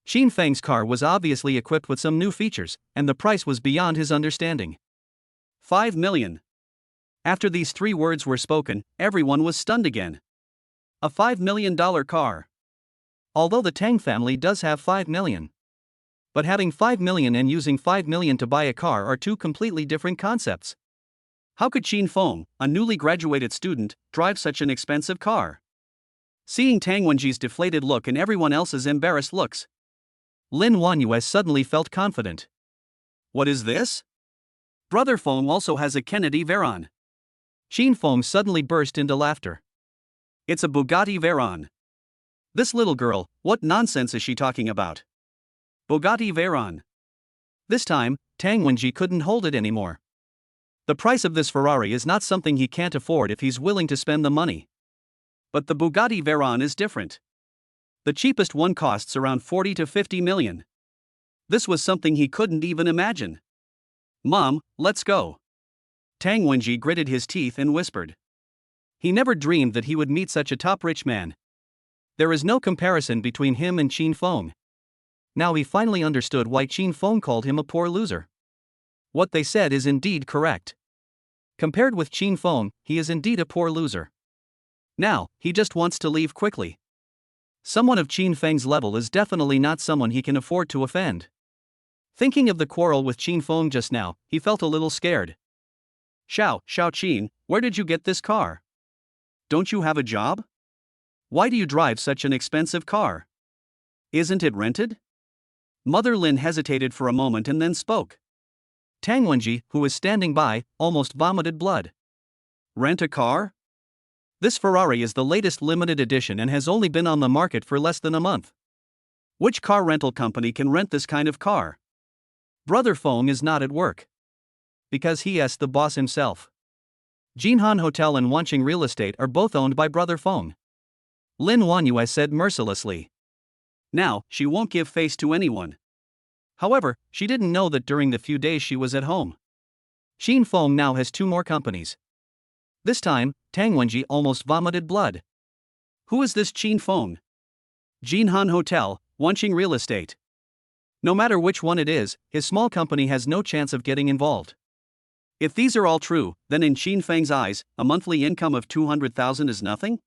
Qin Feng's car was obviously equipped with some new features, and the price was beyond his understanding. 5 million. After these 3 words were spoken, everyone was stunned again. A $5 million car. Although the Tang family does have 5 million. But having 5 million and using 5 million to buy a car are two completely different concepts. How could Qin Feng, a newly graduated student, drive such an expensive car? Seeing Tang Wenji's deflated look and everyone else's embarrassed looks, Lin Wanyue suddenly felt confident. What is this? Brother Feng also has a Kennedy Veyron. Qin Feng suddenly burst into laughter. It's a Bugatti Veyron. This little girl, what nonsense is she talking about? Bugatti Veyron. This time, Tang Wenji couldn't hold it anymore. The price of this Ferrari is not something he can't afford if he's willing to spend the money. But the Bugatti Veyron is different. The cheapest one costs around 40 to 50 million. This was something he couldn't even imagine. Mom, let's go. Tang Wenji gritted his teeth and whispered. He never dreamed that he would meet such a top-rich man. There is no comparison between him and Qin Feng. Now he finally understood why Qin Feng called him a poor loser. What they said is indeed correct. Compared with Qin Feng, he is indeed a poor loser. Now, he just wants to leave quickly. Someone of Qin Feng's level is definitely not someone he can afford to offend. Thinking of the quarrel with Qin Feng just now, he felt a little scared. Xiao Qin, where did you get this car? Don't you have a job? Why do you drive such an expensive car? Isn't it rented? Mother Lin hesitated for a moment and then spoke. Tang Wenji, who was standing by, almost vomited blood. Rent a car? This Ferrari is the latest limited edition and has only been on the market for less than a month. Which car rental company can rent this kind of car? Brother Feng is not at work. Because he is the boss himself. Jinhan Hotel and Wanqing Real Estate are both owned by Brother Feng. Lin Wanyue said mercilessly. Now, she won't give face to anyone. However, she didn't know that during the few days she was at home. Qin Feng now has 2 more companies. This time, Tang Wenji almost vomited blood. Who is this Qin Feng? Jinhan Hotel, Wanqing Real Estate. No matter which one it is, his small company has no chance of getting involved. If these are all true, then in Qin Feng's eyes, a monthly income of 200,000 is nothing?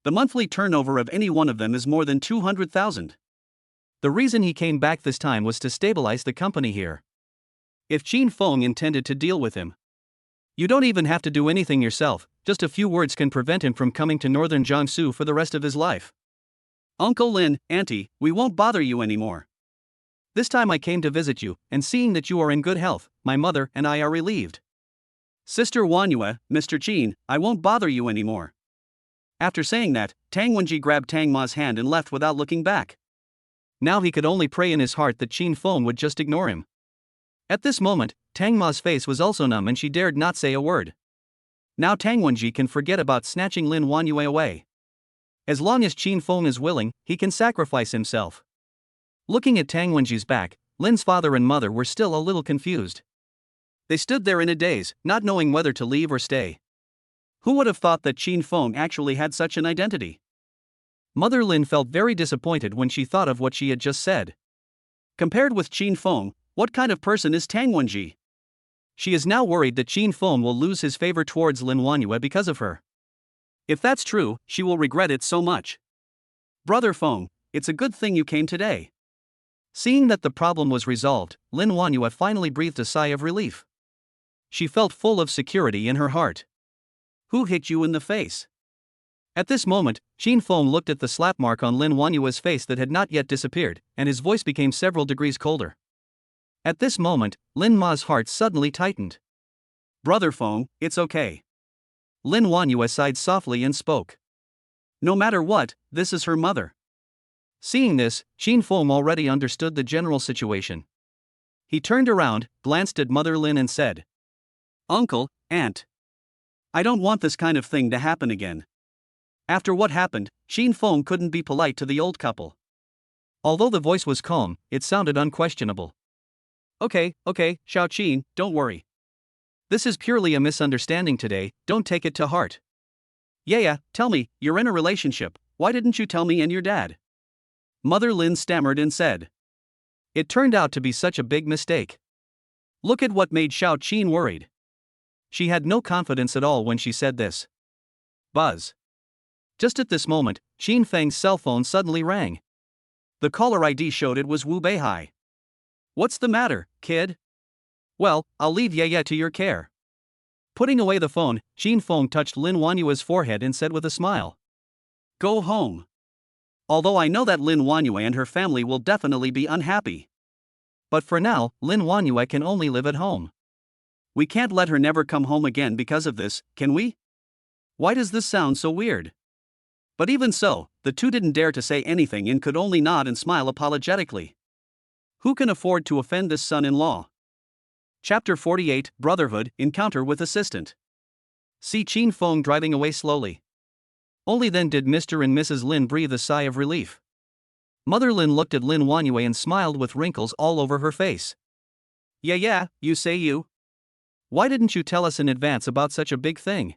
The monthly turnover of any one of them is more than 200,000. The reason he came back this time was to stabilize the company here. If Qin Feng intended to deal with him, you don't even have to do anything yourself, just a few words can prevent him from coming to northern Jiangsu for the rest of his life. Uncle Lin, Auntie, we won't bother you anymore. This time I came to visit you, and seeing that you are in good health, my mother and I are relieved. Sister Wanyue, Mr. Qin, I won't bother you anymore. After saying that, Tang Wenji grabbed Tang Ma's hand and left without looking back. Now he could only pray in his heart that Qin Feng would just ignore him. At this moment, Tang Ma's face was also numb and she dared not say a word. Now Tang Wenji can forget about snatching Lin Wanyue away. As long as Qin Feng is willing, he can sacrifice himself. Looking at Tang Wenji's back, Lin's father and mother were still a little confused. They stood there in a daze, not knowing whether to leave or stay. Who would have thought that Qin Feng actually had such an identity? Mother Lin felt very disappointed when she thought of what she had just said. Compared with Qin Feng, what kind of person is Tang Wenji? She is now worried that Qin Feng will lose his favor towards Lin Wanyue because of her. If that's true, she will regret it so much. Brother Feng, it's a good thing you came today. Seeing that the problem was resolved, Lin Wanyue finally breathed a sigh of relief. She felt full of security in her heart. Who hit you in the face? At this moment, Qin Feng looked at the slap mark on Lin Wanyue's face that had not yet disappeared, and his voice became several degrees colder. At this moment, Lin Ma's heart suddenly tightened. Brother Feng, it's okay. Lin Wanyue sighed softly and spoke. No matter what, this is her mother. Seeing this, Qin Feng already understood the general situation. He turned around, glanced at Mother Lin and said, Uncle, Aunt. I don't want this kind of thing to happen again. After what happened, Qin Feng couldn't be polite to the old couple. Although the voice was calm, it sounded unquestionable. Okay, Xiao Qin, don't worry. This is purely a misunderstanding today, don't take it to heart. Yeah, tell me, you're in a relationship, why didn't you tell me and your dad? Mother Lin stammered and said. It turned out to be such a big mistake. Look at what made Xiao Qin worried. She had no confidence at all when she said this. Buzz. Just at this moment, Qin Feng's cell phone suddenly rang. The caller ID showed it was Wu Beihai. What's the matter, kid? Well, I'll leave Yaya to your care. Putting away the phone, Qin Feng touched Lin Wanyue's forehead and said with a smile. Go home. Although I know that Lin Wanyue and her family will definitely be unhappy. But for now, Lin Wanyue can only live at home. We can't let her never come home again because of this, can we? Why does this sound so weird? But even so, the two didn't dare to say anything and could only nod and smile apologetically. Who can afford to offend this son-in-law? Chapter 48, Brotherhood, Encounter with Assistant. See Qin Feng driving away slowly. Only then did Mr. and Mrs. Lin breathe a sigh of relief. Mother Lin looked at Lin Wanyue and smiled with wrinkles all over her face. Yeah, you say you. Why didn't you tell us in advance about such a big thing?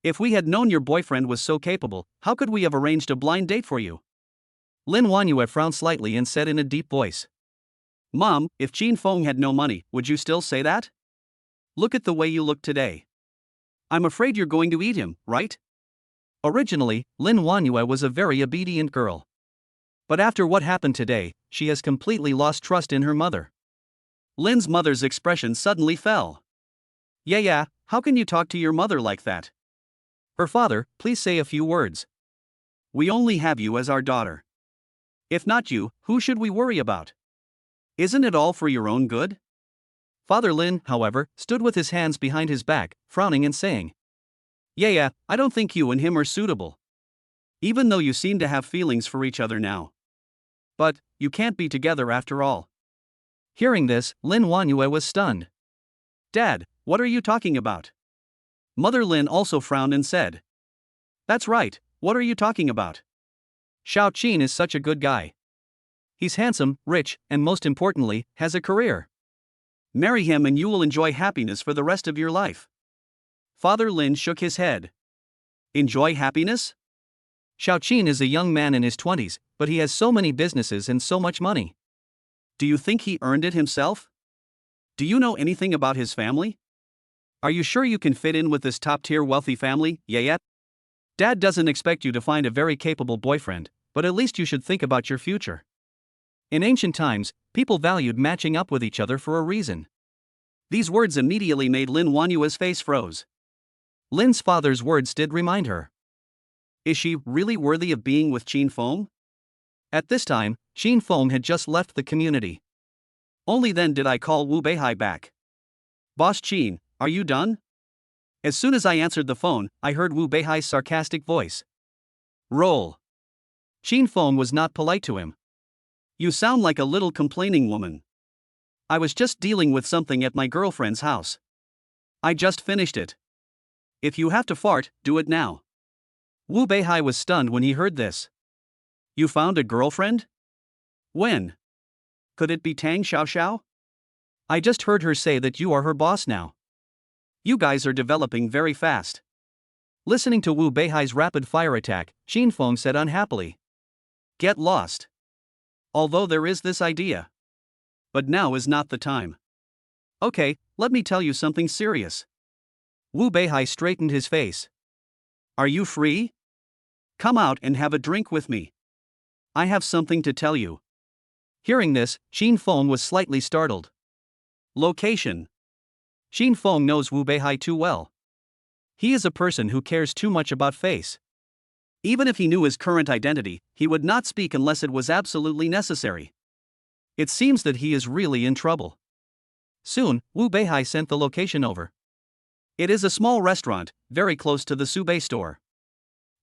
If we had known your boyfriend was so capable, how could we have arranged a blind date for you? Lin Wanyue frowned slightly and said in a deep voice. Mom, if Qin Feng had no money, would you still say that? Look at the way you look today. I'm afraid you're going to eat him, right? Originally, Lin Wanyue was a very obedient girl. But after what happened today, she has completely lost trust in her mother. Lin's mother's expression suddenly fell. Yeah, how can you talk to your mother like that? Her father, please say a few words. We only have you as our daughter. If not you, who should we worry about? Isn't it all for your own good? Father Lin, however, stood with his hands behind his back, frowning and saying, Yeah, I don't think you and him are suitable. Even though you seem to have feelings for each other now. But, you can't be together after all. Hearing this, Lin Wanyue was stunned. Dad, what are you talking about? Mother Lin also frowned and said. That's right, what are you talking about? Xiao Qin is such a good guy. He's handsome, rich, and most importantly, has a career. Marry him and you will enjoy happiness for the rest of your life. Father Lin shook his head. Enjoy happiness? Xiao Qin is a young man in his 20s, but he has so many businesses and so much money. Do you think he earned it himself? Do you know anything about his family? Are you sure you can fit in with this top-tier wealthy family, yet? Dad doesn't expect you to find a very capable boyfriend, but at least you should think about your future. In ancient times, people valued matching up with each other for a reason. These words immediately made Lin Wanyue's face froze. Lin's father's words did remind her. Is she really worthy of being with Qin Feng? At this time, Qin Feng had just left the community. Only then did I call Wu Beihai back. Boss Qin, are you done? As soon as I answered the phone, I heard Wu Beihai's sarcastic voice. Roll. Qin Feng was not polite to him. You sound like a little complaining woman. I was just dealing with something at my girlfriend's house. I just finished it. If you have to fart, do it now. Wu Beihai was stunned when he heard this. You found a girlfriend? When? Could it be Tang Xiaoxiao? I just heard her say that you are her boss now. You guys are developing very fast. Listening to Wu Beihai's rapid-fire attack, Qin Feng said unhappily. Get lost. Although there is this idea. But now is not the time. Okay, let me tell you something serious. Wu Beihai straightened his face. Are you free? Come out and have a drink with me. I have something to tell you. Hearing this, Qin Feng was slightly startled. Location. Qin Feng knows Wu Beihai too well. He is a person who cares too much about face. Even if he knew his current identity, he would not speak unless it was absolutely necessary. It seems that he is really in trouble. Soon, Wu Beihai sent the location over. It is a small restaurant, very close to the Subei store.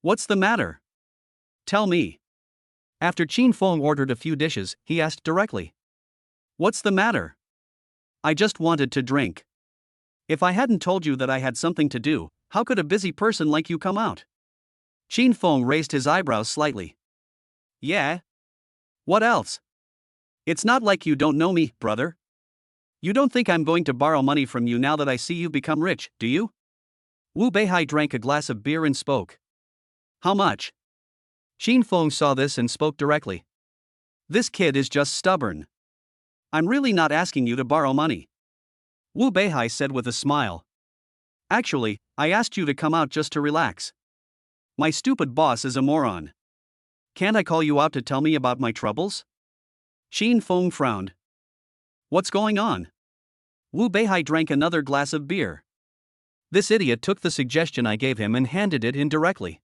What's the matter? Tell me. After Qin Feng ordered a few dishes, he asked directly. What's the matter? I just wanted to drink. If I hadn't told you that I had something to do, how could a busy person like you come out? Qin Feng raised his eyebrows slightly. Yeah? What else? It's not like you don't know me, brother. You don't think I'm going to borrow money from you now that I see you become rich, do you? Wu Beihai drank a glass of beer and spoke. How much? Qin Feng saw this and spoke directly. This kid is just stubborn. I'm really not asking you to borrow money. Wu Beihai said with a smile. Actually, I asked you to come out just to relax. My stupid boss is a moron. Can't I call you out to tell me about my troubles? Qin Feng frowned. What's going on? Wu Beihai drank another glass of beer. This idiot took the suggestion I gave him and handed it in directly.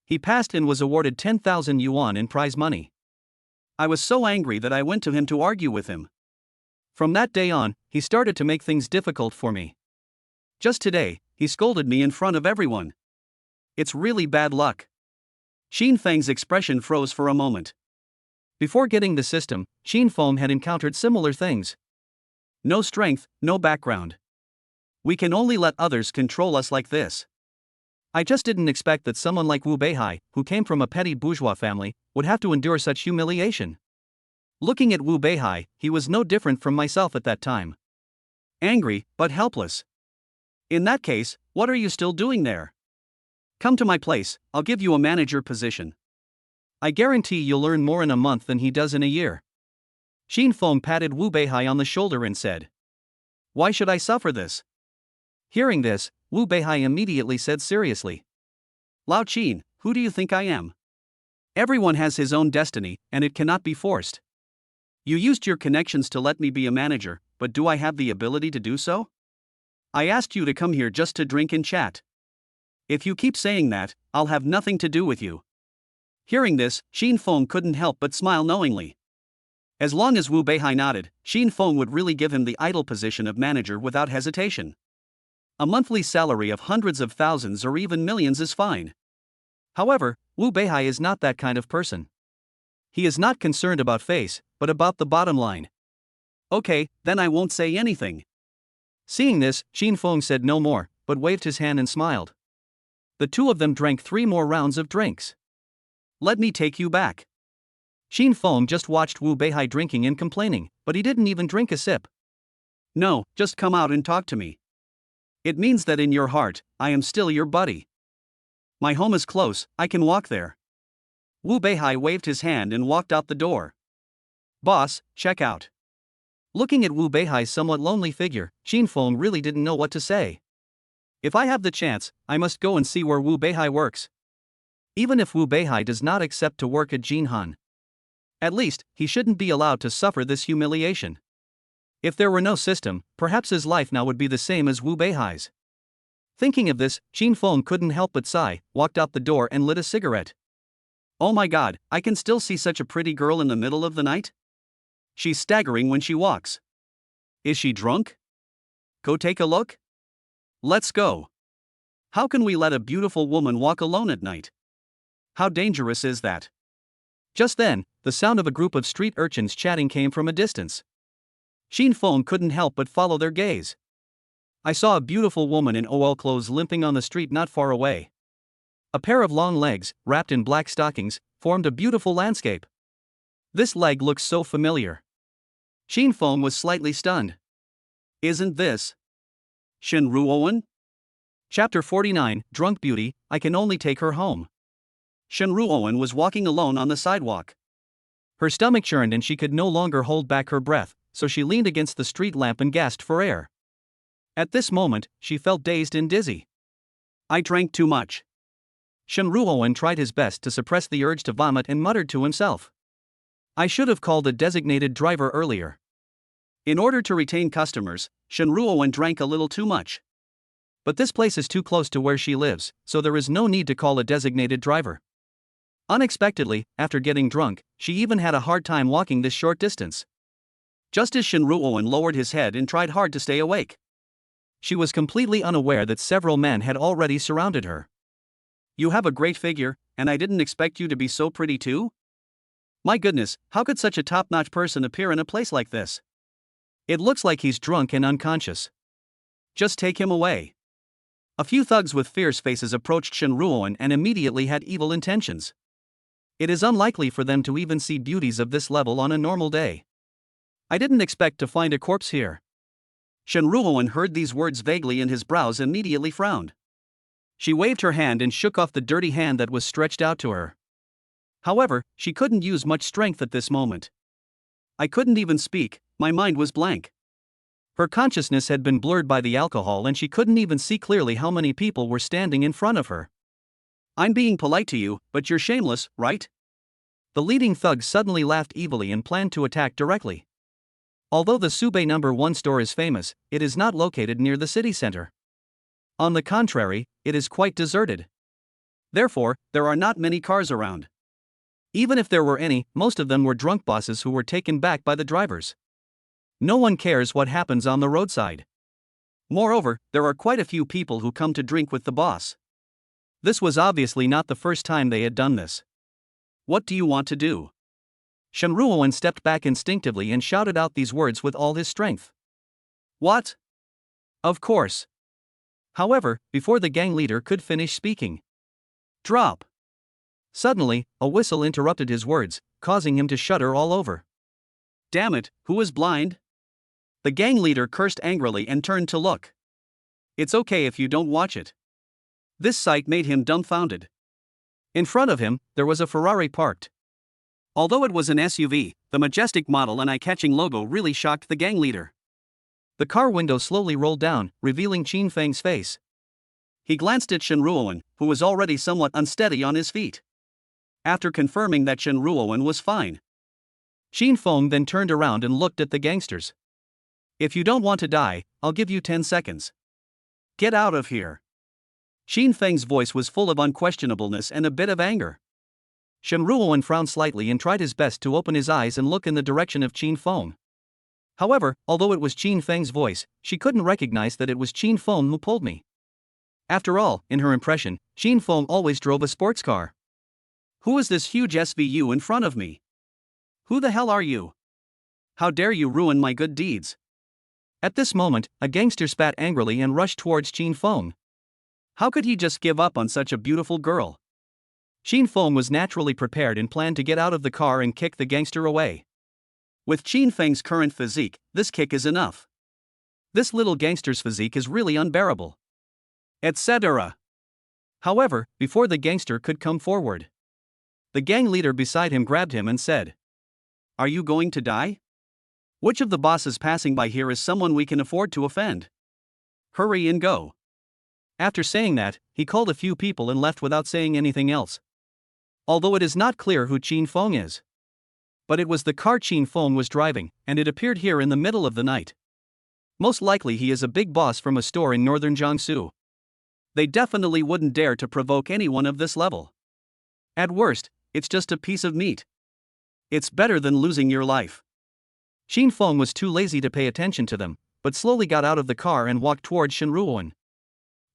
He passed and was awarded 10,000 yuan in prize money. I was so angry that I went to him to argue with him. From that day on, he started to make things difficult for me. Just today, he scolded me in front of everyone. It's really bad luck. Qin Feng's expression froze for a moment. Before getting the system, Qin Feng had encountered similar things. No strength, no background. We can only let others control us like this. I just didn't expect that someone like Wu Beihai, who came from a petty bourgeois family, would have to endure such humiliation. Looking at Wu Beihai, he was no different from myself at that time. Angry, but helpless. In that case, what are you still doing there? Come to my place, I'll give you a manager position. I guarantee you'll earn more in a month than he does in a year. Xin Feng patted Wu Beihai on the shoulder and said. Why should I suffer this? Hearing this, Wu Beihai immediately said seriously. Lao Qin, who do you think I am? Everyone has his own destiny, and it cannot be forced. You used your connections to let me be a manager, but do I have the ability to do so? I asked you to come here just to drink and chat. If you keep saying that, I'll have nothing to do with you. Hearing this, Xin Feng couldn't help but smile knowingly. As long as Wu Beihai nodded, Xin Feng would really give him the idle position of manager without hesitation. A monthly salary of hundreds of thousands or even millions is fine. However, Wu Beihai is not that kind of person. He is not concerned about face, but about the bottom line. Okay, then I won't say anything. Seeing this, Xin Feng said no more, but waved his hand and smiled. The two of them drank 3 more rounds of drinks. Let me take you back. Xin Feng just watched Wu Beihai drinking and complaining, but he didn't even drink a sip. No, just come out and talk to me. It means that in your heart, I am still your buddy. My home is close, I can walk there. Wu Beihai waved his hand and walked out the door. Boss, check out. Looking at Wu Beihai's somewhat lonely figure, Xin Feng really didn't know what to say. If I have the chance, I must go and see where Wu Beihai works. Even if Wu Beihai does not accept to work at Jinhan, at least, he shouldn't be allowed to suffer this humiliation. If there were no system, perhaps his life now would be the same as Wu Beihai's. Thinking of this, Xin Feng couldn't help but sigh, walked out the door and lit a cigarette. Oh my god, I can still see such a pretty girl in the middle of the night? She's staggering when she walks. Is she drunk? Go take a look? Let's go. How can we let a beautiful woman walk alone at night? How dangerous is that? Just then, the sound of a group of street urchins chatting came from a distance. Xin Feng couldn't help but follow their gaze. I saw a beautiful woman in OL clothes limping on the street not far away. A pair of long legs, wrapped in black stockings, formed a beautiful landscape. This leg looks so familiar. Xin Feng was slightly stunned. Isn't this Shen Ruowen? Chapter 49, Drunk Beauty, I can only take her home. Shen Ruowen was walking alone on the sidewalk. Her stomach churned and she could no longer hold back her breath, so she leaned against the street lamp and gasped for air. At this moment, she felt dazed and dizzy. I drank too much. Shen Ruowen tried his best to suppress the urge to vomit and muttered to himself. I should have called a designated driver earlier. In order to retain customers, Shen Ruowen drank a little too much. But this place is too close to where she lives, so there is no need to call a designated driver. Unexpectedly, after getting drunk, she even had a hard time walking this short distance. Just as Shen Ruowen lowered his head and tried hard to stay awake, she was completely unaware that several men had already surrounded her. You have a great figure, and I didn't expect you to be so pretty too? My goodness, how could such a top-notch person appear in a place like this? It looks like he's drunk and unconscious. Just take him away. A few thugs with fierce faces approached Shen Ruowen and immediately had evil intentions. It is unlikely for them to even see beauties of this level on a normal day. I didn't expect to find a corpse here. Shen Ruowen heard these words vaguely and his brows immediately frowned. She waved her hand and shook off the dirty hand that was stretched out to her. However, she couldn't use much strength at this moment. I couldn't even speak, my mind was blank. Her consciousness had been blurred by the alcohol and she couldn't even see clearly how many people were standing in front of her. I'm being polite to you, but you're shameless, right? The leading thug suddenly laughed evilly and planned to attack directly. Although the Subei No. 1 store is famous, it is not located near the city center. On the contrary, it is quite deserted. Therefore, there are not many cars around. Even if there were any, most of them were drunk bosses who were taken back by the drivers. No one cares what happens on the roadside. Moreover, there are quite a few people who come to drink with the boss. This was obviously not the first time they had done this. What do you want to do? Shen Ruowen stepped back instinctively and shouted out these words with all his strength. What? Of course. However, before the gang leader could finish speaking, drop. Suddenly, a whistle interrupted his words, causing him to shudder all over. Damn it, who was blind? The gang leader cursed angrily and turned to look. It's okay if you don't watch it. This sight made him dumbfounded. In front of him, there was a Ferrari parked. Although it was an SUV, the majestic model and eye-catching logo really shocked the gang leader. The car window slowly rolled down, revealing Qin Feng's face. He glanced at Shen Ruowen, who was already somewhat unsteady on his feet. After confirming that Shen Ruowen was fine, Qin Feng then turned around and looked at the gangsters. If you don't want to die, I'll give you 10 seconds. Get out of here. Qin Feng's voice was full of unquestionableness and a bit of anger. Shen Ruowen frowned slightly and tried his best to open his eyes and look in the direction of Qin Feng. However, although it was Qin Feng's voice, she couldn't recognize that it was Qin Feng who pulled me. After all, in her impression, Qin Feng always drove a sports car. Who is this huge SVU in front of me? Who the hell are you? How dare you ruin my good deeds? At this moment, a gangster spat angrily and rushed towards Qin Feng. How could he just give up on such a beautiful girl? Qin Feng was naturally prepared and planned to get out of the car and kick the gangster away. With Qin Feng's current physique, this kick is enough. This little gangster's physique is really unbearable. Etc. However, before the gangster could come forward, the gang leader beside him grabbed him and said, "Are you going to die? Which of the bosses passing by here is someone we can afford to offend? Hurry and go." After saying that, he called a few people and left without saying anything else. Although it is not clear who Qin Feng is, but it was the car Qin Feng was driving, and it appeared here in the middle of the night. Most likely he is a big boss from a store in northern Jiangsu. They definitely wouldn't dare to provoke anyone of this level. At worst, it's just a piece of meat. It's better than losing your life. Qin Feng was too lazy to pay attention to them, but slowly got out of the car and walked towards Shen Ruowen.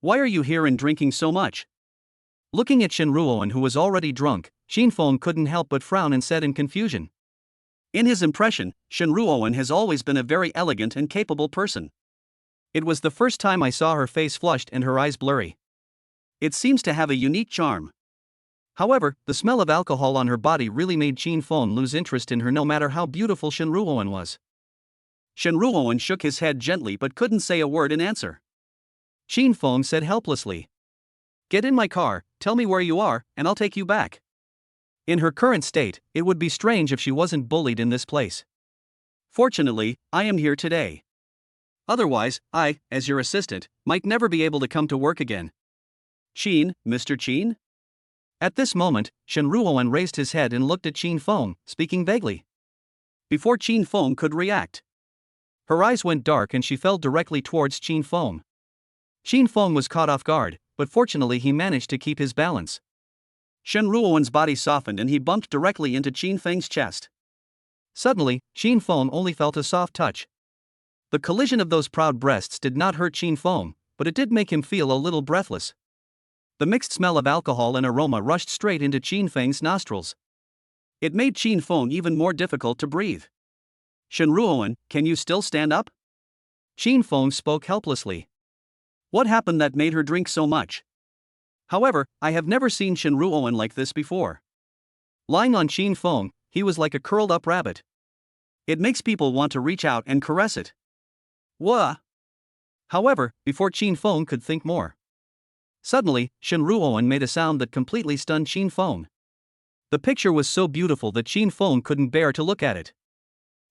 Why are you here and drinking so much? Looking at Shen Ruowen, who was already drunk, Qin Feng couldn't help but frown and said in confusion. In his impression, Shen Ruowen has always been a very elegant and capable person. It was the first time I saw her face flushed and her eyes blurry. It seems to have a unique charm. However, the smell of alcohol on her body really made Qin Feng lose interest in her no matter how beautiful Shen Ruowen was. Shen Ruowen shook his head gently but couldn't say a word in answer. Qin Feng said helplessly, "Get in my car, tell me where you are, and I'll take you back." In her current state, it would be strange if she wasn't bullied in this place. Fortunately, I am here today. Otherwise, I, as your assistant, might never be able to come to work again. Qin, Mr. Qin? At this moment, Shen Ruowen raised his head and looked at Qin Feng, speaking vaguely. Before Qin Feng could react, her eyes went dark and she fell directly towards Qin Feng. Qin Feng was caught off guard, but fortunately he managed to keep his balance. Shen Ruowen's body softened and he bumped directly into Qin Feng's chest. Suddenly, Qin Feng only felt a soft touch. The collision of those proud breasts did not hurt Qin Feng, but it did make him feel a little breathless. The mixed smell of alcohol and aroma rushed straight into Qin Feng's nostrils. It made Qin Feng even more difficult to breathe. Shen Ruowen, can you still stand up? Qin Feng spoke helplessly. What happened that made her drink so much? However, I have never seen Shen Ruowen like this before. Lying on Qin Feng, he was like a curled-up rabbit. It makes people want to reach out and caress it. Wah! However, before Qin Feng could think more, suddenly, Shen Ruowen made a sound that completely stunned Qin Feng. The picture was so beautiful that Qin Feng couldn't bear to look at it.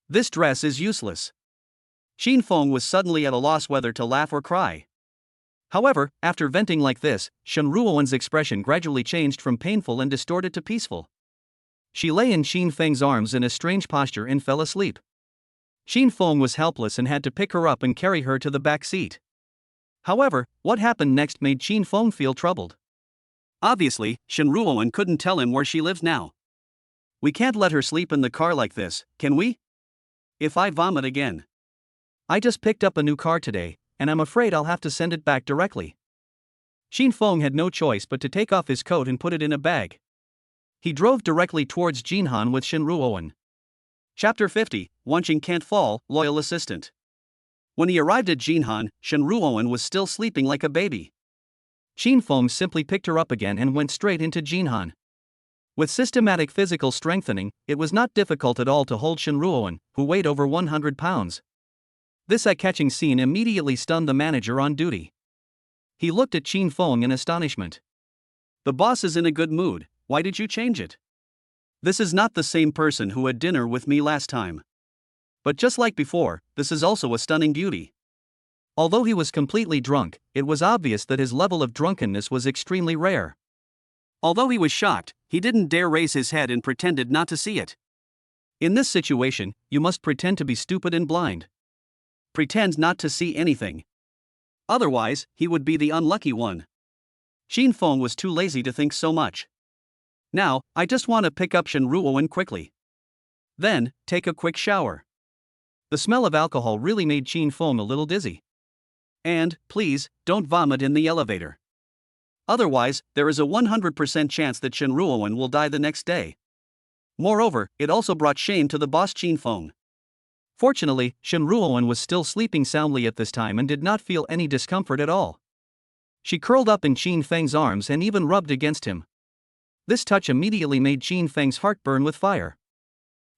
This dress is useless. Qin Feng was suddenly at a loss whether to laugh or cry. However, after venting like this, Shen Ruowen's expression gradually changed from painful and distorted to peaceful. She lay in Qin Feng's arms in a strange posture and fell asleep. Qin Feng was helpless and had to pick her up and carry her to the back seat. However, what happened next made Qin Feng feel troubled. Obviously, Shen Ruowen couldn't tell him where she lives now. We can't let her sleep in the car like this, can we? If I vomit again. I just picked up a new car today, and I'm afraid I'll have to send it back directly. Qin Feng had no choice but to take off his coat and put it in a bag. He drove directly towards Jinhan with Shen Ruowen. Chapter 50, Wanqing Can't Fall, Loyal Assistant. When he arrived at Jinhan, Shen Ruowen was still sleeping like a baby. Qin Feng simply picked her up again and went straight into Jinhan. With systematic physical strengthening, it was not difficult at all to hold Shinruoan, who weighed over 100 pounds. This eye-catching scene immediately stunned the manager on duty. He looked at Qin Feng in astonishment. The boss is in a good mood, why did you change it? This is not the same person who had dinner with me last time. But just like before, this is also a stunning beauty. Although he was completely drunk, it was obvious that his level of drunkenness was extremely rare. Although he was shocked, he didn't dare raise his head and pretended not to see it. In this situation, you must pretend to be stupid and blind. Pretend not to see anything. Otherwise, he would be the unlucky one. Qin Feng was too lazy to think so much. Now, I just want to pick up Shinruoan quickly. Then, take a quick shower. The smell of alcohol really made Qin Feng a little dizzy. And, please, don't vomit in the elevator. Otherwise, there is a 100% chance that Shinruoan will die the next day. Moreover, it also brought shame to the boss Qin Feng. Fortunately, Shinruoan was still sleeping soundly at this time and did not feel any discomfort at all. She curled up in Qin Feng's arms and even rubbed against him. This touch immediately made Qin Feng's heart burn with fire.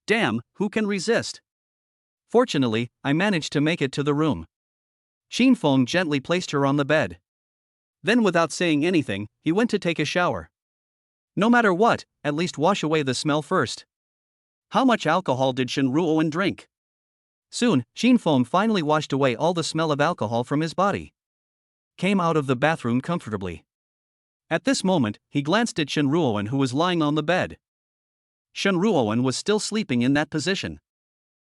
Damn, who can resist? Fortunately, I managed to make it to the room. Qin Feng gently placed her on the bed. Then, without saying anything, he went to take a shower. No matter what, at least wash away the smell first. How much alcohol did Shinruoan drink? Soon, Qin Feng finally washed away all the smell of alcohol from his body. Came out of the bathroom comfortably. At this moment, he glanced at Shinruoan, who was lying on the bed. Shinruoan was still sleeping in that position.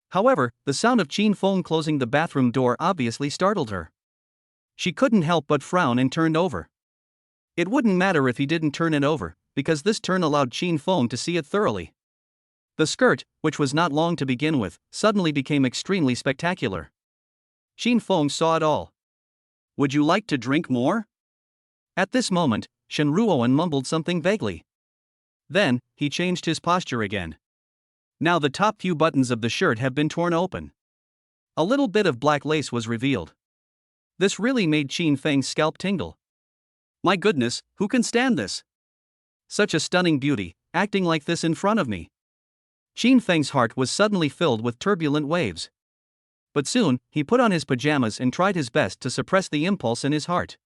However, the sound of Qin Feng closing the bathroom door obviously startled her. She couldn't help but frown and turned over. It wouldn't matter if he didn't turn it over, because this turn allowed Qin Feng to see it thoroughly. The skirt, which was not long to begin with, suddenly became extremely spectacular. Qin Feng saw it all. Would you like to drink more? At this moment, Shinruoan mumbled something vaguely. Then, he changed his posture again. Now the top few buttons of the shirt have been torn open. A little bit of black lace was revealed. This really made Qin Feng's scalp tingle. My goodness, who can stand this? Such a stunning beauty, acting like this in front of me. Qin Feng's heart was suddenly filled with turbulent waves. But soon, he put on his pajamas and tried his best to suppress the impulse in his heart.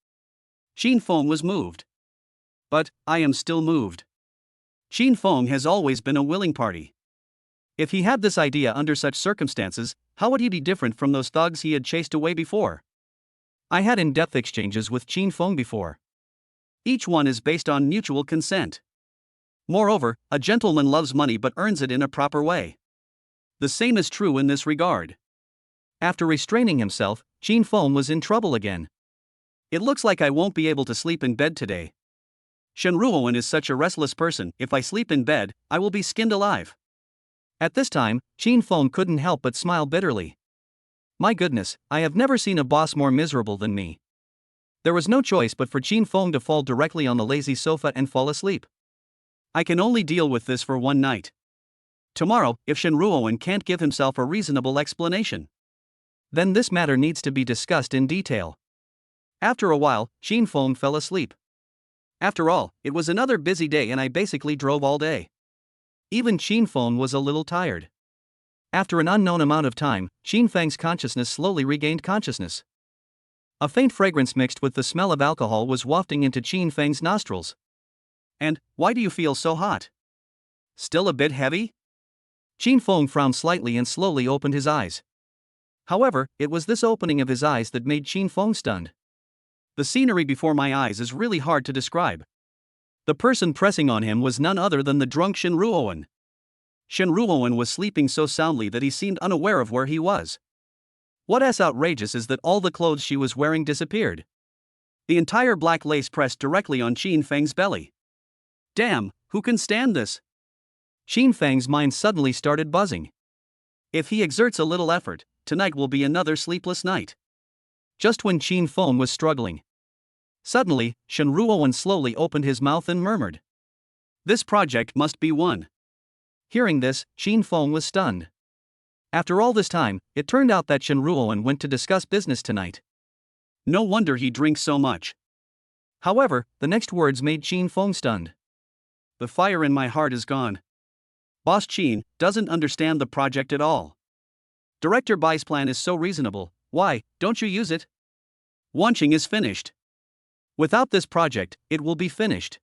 Qin Feng was moved. But, I am still moved. Qin Feng has always been a willing party. If he had this idea under such circumstances, how would he be different from those thugs he had chased away before? I had in-depth exchanges with Qin Feng before. Each one is based on mutual consent. Moreover, a gentleman loves money but earns it in a proper way. The same is true in this regard. After restraining himself, Qin Feng was in trouble again. It looks like I won't be able to sleep in bed today. Shinruoan is such a restless person, if I sleep in bed, I will be skinned alive. At this time, Qin Feng couldn't help but smile bitterly. My goodness, I have never seen a boss more miserable than me. There was no choice but for Qin Feng to fall directly on the lazy sofa and fall asleep. I can only deal with this for one night. Tomorrow, if Shinruoan can't give himself a reasonable explanation, then this matter needs to be discussed in detail. After a while, Qin Feng fell asleep. After all, it was another busy day and I basically drove all day. Even Qin Feng was a little tired. After an unknown amount of time, Qin Feng's consciousness slowly regained consciousness. A faint fragrance mixed with the smell of alcohol was wafting into Qin Feng's nostrils. And, why do you feel so hot? Still a bit heavy? Qin Feng frowned slightly and slowly opened his eyes. However, it was this opening of his eyes that made Qin Feng stunned. The scenery before my eyes is really hard to describe. The person pressing on him was none other than the drunk Shinruoan. Shinruoan was sleeping so soundly that he seemed unaware of where he was. What's outrageous is that all the clothes she was wearing disappeared. The entire black lace pressed directly on Qin Feng's belly. Damn, who can stand this? Qin Feng's mind suddenly started buzzing. If he exerts a little effort, tonight will be another sleepless night. Just when Qin Feng was struggling, suddenly, Shinruoan slowly opened his mouth and murmured, "This project must be won." Hearing this, Qin Feng was stunned. After all this time, it turned out that Shinruoan went to discuss business tonight. No wonder he drinks so much. However, the next words made Qin Feng stunned. The fire in my heart is gone. Boss Chin doesn't understand the project at all. Director Bai's plan is so reasonable, why don't you use it? Wanching is finished. Without this project, it will be finished.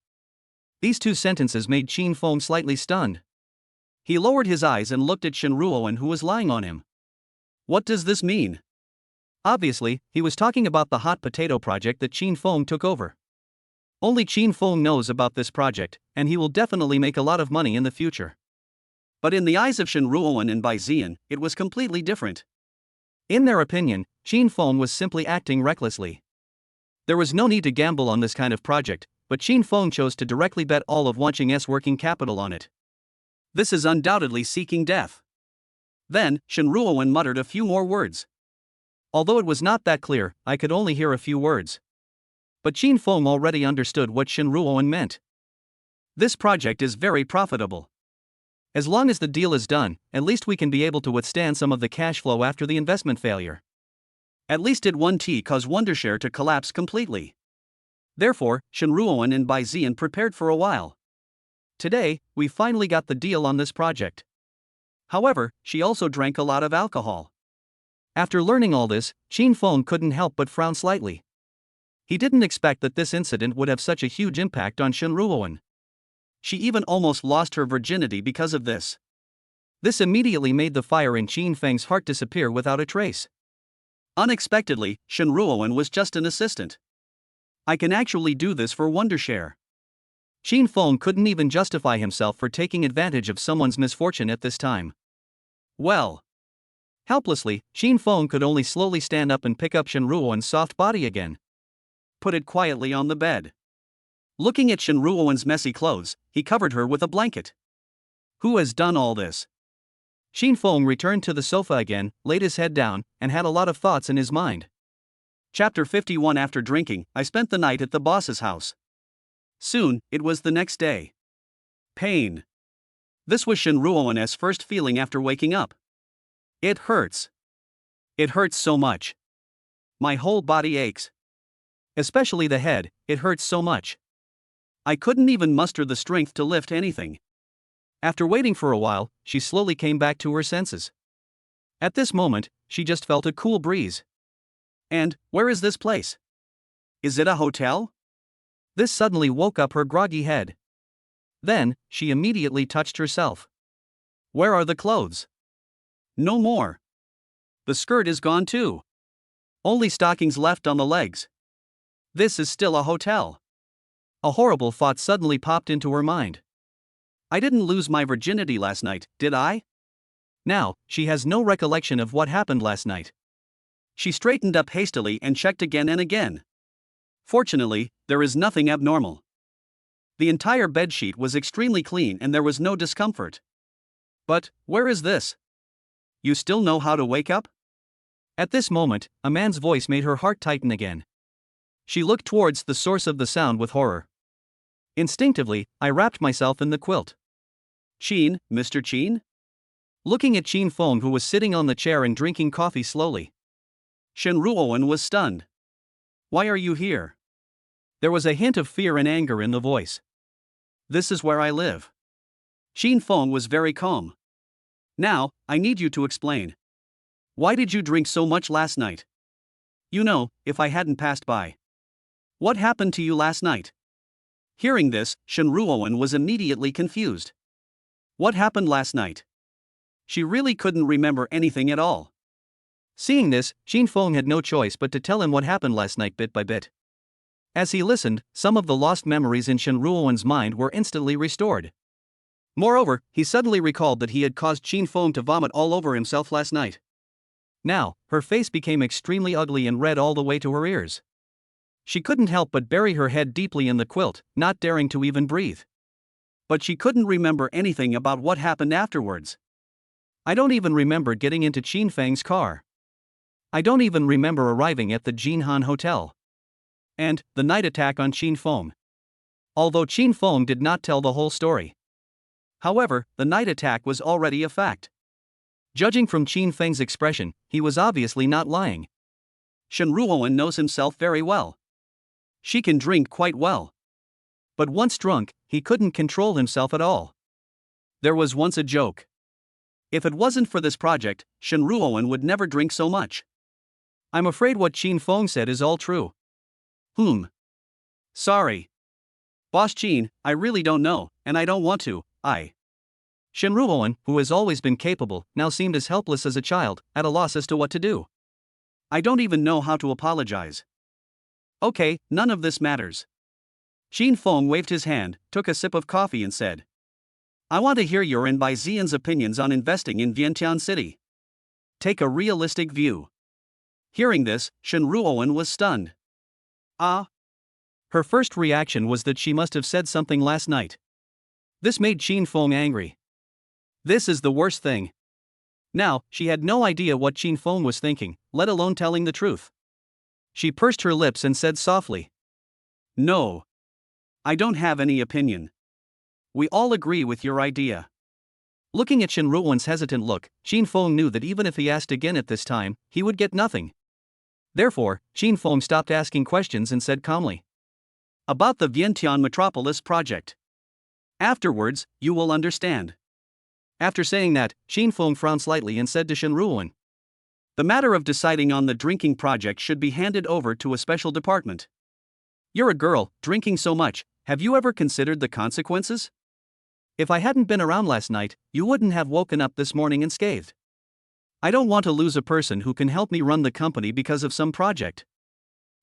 These two sentences made Chin Feng slightly stunned. He lowered his eyes and looked at Shen Ruoan, who was lying on him. What does this mean? Obviously, he was talking about the hot potato project that Chin Feng took over. Only Chin Feng knows about this project, and he will definitely make a lot of money in the future. But in the eyes of Shen Ruoan and Bai Zian, it was completely different. In their opinion, Chin Feng was simply acting recklessly. There was no need to gamble on this kind of project, but Chin Feng chose to directly bet all of Wanching's working capital on it. This is undoubtedly seeking death. Then, Shen Ruoan muttered a few more words. Although it was not that clear, I could only hear a few words. But Chin Feng already understood what Shen Ruoan meant. This project is very profitable. As long as the deal is done, at least we can be able to withstand some of the cash flow after the investment failure. At least it won't cause Wondershare to collapse completely. Therefore, Shen Ruoan and Bai Zian prepared for a while. Today, we finally got the deal on this project. However, she also drank a lot of alcohol. After learning all this, Chin Feng couldn't help but frown slightly. He didn't expect that this incident would have such a huge impact on Shen Ruoan. She even almost lost her virginity because of this. This immediately made the fire in Chin Feng's heart disappear without a trace. Unexpectedly, Shen Ruoan was just an assistant. I can actually do this for Wondershare. Chin Feng couldn't even justify himself for taking advantage of someone's misfortune at this time. Well. Helplessly, Chin Feng could only slowly stand up and pick up Shen Ruoan's soft body again. Put it quietly on the bed. Looking at Shen Ruoan's messy clothes, he covered her with a blanket. Who has done all this? Chin Feng returned to the sofa again, laid his head down, and had a lot of thoughts in his mind. Chapter 51. After drinking, I spent the night at the boss's house. Soon, it was the next day. Pain. This was Shen Ruoan's first feeling after waking up. It hurts. It hurts so much. My whole body aches. Especially the head, it hurts so much. I couldn't even muster the strength to lift anything. After waiting for a while, she slowly came back to her senses. At this moment, she just felt a cool breeze. And, where is this place? Is it a hotel? This suddenly woke up her groggy head. Then, she immediately touched herself. Where are the clothes? No more. The skirt is gone too. Only stockings left on the legs. This is still a hotel. A horrible thought suddenly popped into her mind. I didn't lose my virginity last night, did I? Now, she has no recollection of what happened last night. She straightened up hastily and checked again and again. Fortunately, there is nothing abnormal. The entire bedsheet was extremely clean and there was no discomfort. But, where is this? You still know how to wake up? At this moment, a man's voice made her heart tighten again. She looked towards the source of the sound with horror. Instinctively, I wrapped myself in the quilt. Chin, Mr. Chin? Looking at Chin Feng, who was sitting on the chair and drinking coffee slowly. Shen Ruoan was stunned. Why are you here? There was a hint of fear and anger in the voice. This is where I live. Chin Feng was very calm. Now, I need you to explain. Why did you drink so much last night? You know, if I hadn't passed by. What happened to you last night? Hearing this, Shen Ruoan was immediately confused. What happened last night? She really couldn't remember anything at all. Seeing this, Chin Feng had no choice but to tell him what happened last night bit by bit. As he listened, some of the lost memories in Shen Ruoan's mind were instantly restored. Moreover, he suddenly recalled that he had caused Chin Feng to vomit all over himself last night. Now, her face became extremely ugly and red all the way to her ears. She couldn't help but bury her head deeply in the quilt, not daring to even breathe. But she couldn't remember anything about what happened afterwards. I don't even remember getting into Chin Feng's car. I don't even remember arriving at the Jinhan Hotel. And, the night attack on Chin Feng. Although Chin Feng did not tell the whole story. However, the night attack was already a fact. Judging from Chin Feng's expression, he was obviously not lying. Shen Ruoan knows himself very well. She can drink quite well. But once drunk, he couldn't control himself at all. There was once a joke. If it wasn't for this project, Shenruoan would never drink so much. I'm afraid what Qin Feng said is all true. Sorry. Boss Qin, I really don't know, and I don't want to. Shenruoan, who has always been capable, now seemed as helpless as a child, at a loss as to what to do. I don't even know how to apologize. Okay, none of this matters. Qin Feng waved his hand, took a sip of coffee and said, I want to hear your and Bai Zian's opinions on investing in Vientiane City. Take a realistic view. Hearing this, Shenruoan was stunned. Her first reaction was that she must have said something last night. This made Qin Feng angry. This is the worst thing. Now, she had no idea what Qin Feng was thinking, let alone telling the truth. She pursed her lips and said softly, No. I don't have any opinion. We all agree with your idea. Looking at Shenruoan's hesitant look, Qin Feng knew that even if he asked again at this time, he would get nothing. Therefore, Qin Feng stopped asking questions and said calmly, About the Vientiane Metropolis project. Afterwards, you will understand. After saying that, Qin Feng frowned slightly and said to Shenruoan, The matter of deciding on the drinking project should be handed over to a special department. You're a girl, drinking so much, have you ever considered the consequences? If I hadn't been around last night, you wouldn't have woken up this morning unscathed. I don't want to lose a person who can help me run the company because of some project.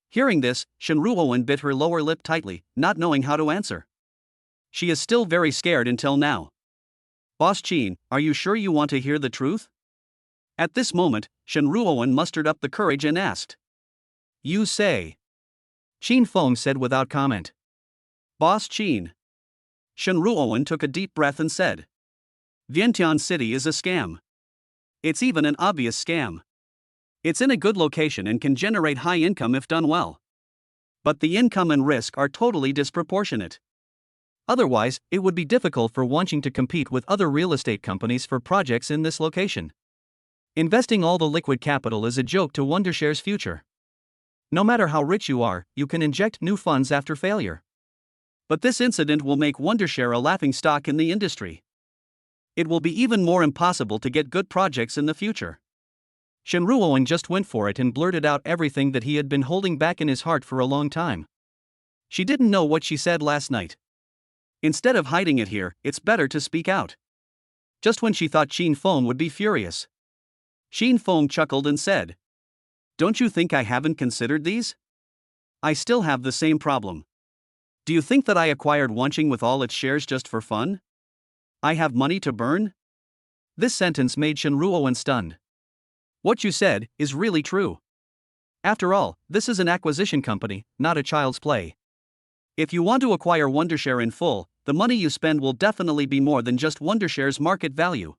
Hearing this, Shenruoan bit her lower lip tightly, not knowing how to answer. She is still very scared until now. Boss Qin, are you sure you want to hear the truth? At this moment, Shenruoan mustered up the courage and asked. You say. Qin Feng said without comment. Boss Qin. Shenruoan took a deep breath and said. Vientiane City is a scam. It's even an obvious scam. It's in a good location and can generate high income if done well. But the income and risk are totally disproportionate. Otherwise, it would be difficult for Wanqing to compete with other real estate companies for projects in this location. Investing all the liquid capital is a joke to Wondershare's future. No matter how rich you are, you can inject new funds after failure. But this incident will make Wondershare a laughingstock in the industry. It will be even more impossible to get good projects in the future. Shenruoan just went for it and blurted out everything that he had been holding back in his heart for a long time. She didn't know what she said last night. Instead of hiding it here, it's better to speak out. Just when she thought Qin Feng would be furious, Qin Feng chuckled and said, Don't you think I haven't considered these? I still have the same problem. Do you think that I acquired Wanqing with all its shares just for fun? I have money to burn? This sentence made Shenruoan stunned. What you said is really true. After all, this is an acquisition company, not a child's play. If you want to acquire Wondershare in full, the money you spend will definitely be more than just Wondershare's market value.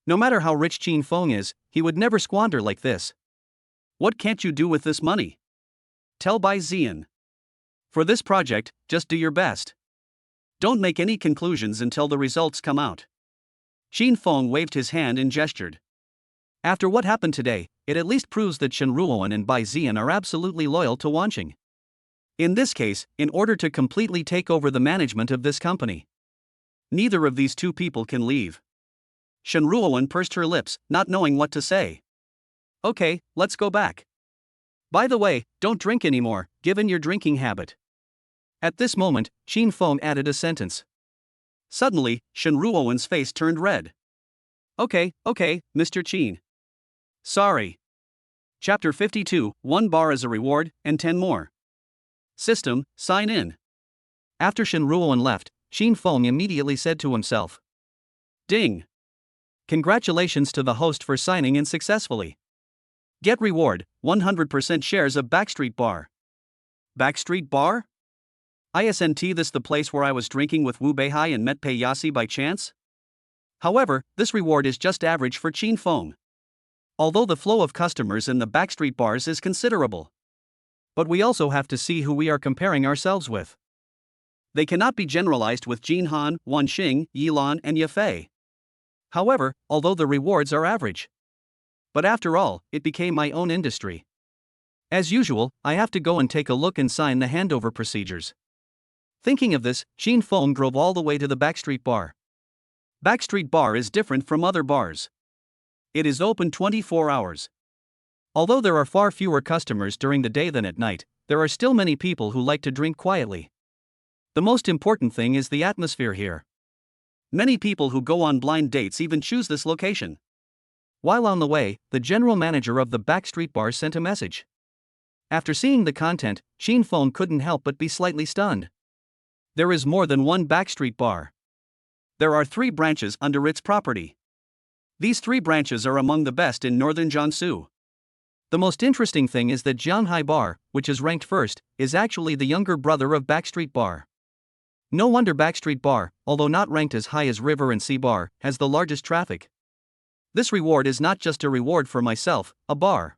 No matter how rich Qin Feng is, he would never squander like this. What can't you do with this money? Tell Bai Zian. For this project, just do your best. Don't make any conclusions until the results come out. Qin Feng waved his hand and gestured. After what happened today, it at least proves that Shenruoan and Bai Zian are absolutely loyal to Wanqing. In this case, in order to completely take over the management of this company, neither of these two people can leave. Shenruoan pursed her lips, not knowing what to say. Okay, let's go back. By the way, don't drink anymore, given your drinking habit. At this moment, Qin Feng added a sentence. Suddenly, Shenruoan's face turned red. Okay, Mr. Qin. Sorry. Chapter 52, 1 bar as a reward, and 10 more. System, sign in. After Shenruoan left, Qin Feng immediately said to himself. Ding. Congratulations to the host for signing in successfully. Get reward, 100% shares of Backstreet Bar. Backstreet Bar? Isn't this the place where I was drinking with Wu Beihai and met Pei Yasi by chance? However, this reward is just average for Qin Feng. Although the flow of customers in the Backstreet Bars is considerable. But we also have to see who we are comparing ourselves with. They cannot be generalized with Jinhan, Wanqing, Yilan, and Yafei. However, although the rewards are average. But after all, it became my own industry. As usual, I have to go and take a look and sign the handover procedures. Thinking of this, Chin Fong drove all the way to the Backstreet Bar. Backstreet Bar is different from other bars. It is open 24 hours. Although there are far fewer customers during the day than at night, there are still many people who like to drink quietly. The most important thing is the atmosphere here. Many people who go on blind dates even choose this location. While on the way, the general manager of the Backstreet Bar sent a message. After seeing the content, Chin Fong couldn't help but be slightly stunned. There is more than one Backstreet Bar. There are 3 branches under its property. These 3 branches are among the best in northern Jiangsu. The most interesting thing is that Jianghai Bar, which is ranked first, is actually the younger brother of Backstreet Bar. No wonder Backstreet Bar, although not ranked as high as River and Sea Bar, has the largest traffic. This reward is not just a reward for myself, a bar.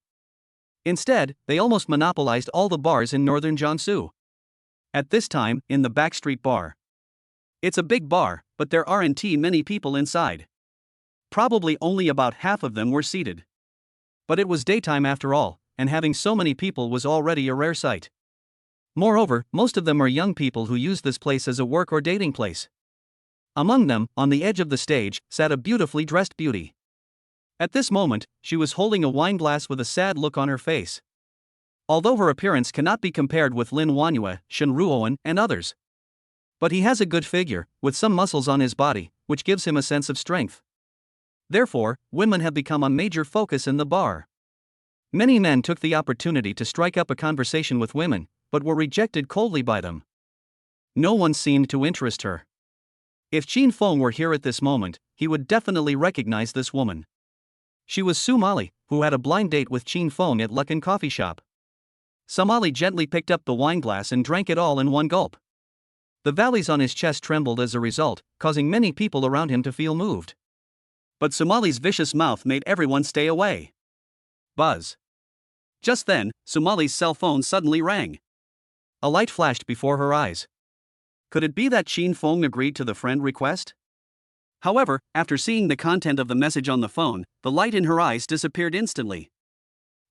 Instead, they almost monopolized all the bars in northern Jiangsu. At this time, in the Backstreet Bar. It's a big bar, but there aren't many people inside. Probably only about half of them were seated. But it was daytime after all, and having so many people was already a rare sight. Moreover, most of them are young people who use this place as a work or dating place. Among them, on the edge of the stage, sat a beautifully dressed beauty. At this moment, she was holding a wine glass with a sad look on her face. Although her appearance cannot be compared with Lin Wanyue, Shen Ruoan, and others. But he has a good figure, with some muscles on his body, which gives him a sense of strength. Therefore, women have become a major focus in the bar. Many men took the opportunity to strike up a conversation with women, but were rejected coldly by them. No one seemed to interest her. If Chin Fong were here at this moment, he would definitely recognize this woman. She was Sumali, who had a blind date with Chin Fong at Luckin Coffee Shop. Sumali gently picked up the wine glass and drank it all in one gulp. The valleys on his chest trembled as a result, causing many people around him to feel moved. But Sumali's vicious mouth made everyone stay away. Buzz. Just then, Sumali's cell phone suddenly rang. A light flashed before her eyes. Could it be that Chin Fong agreed to the friend request? However, after seeing the content of the message on the phone, the light in her eyes disappeared instantly.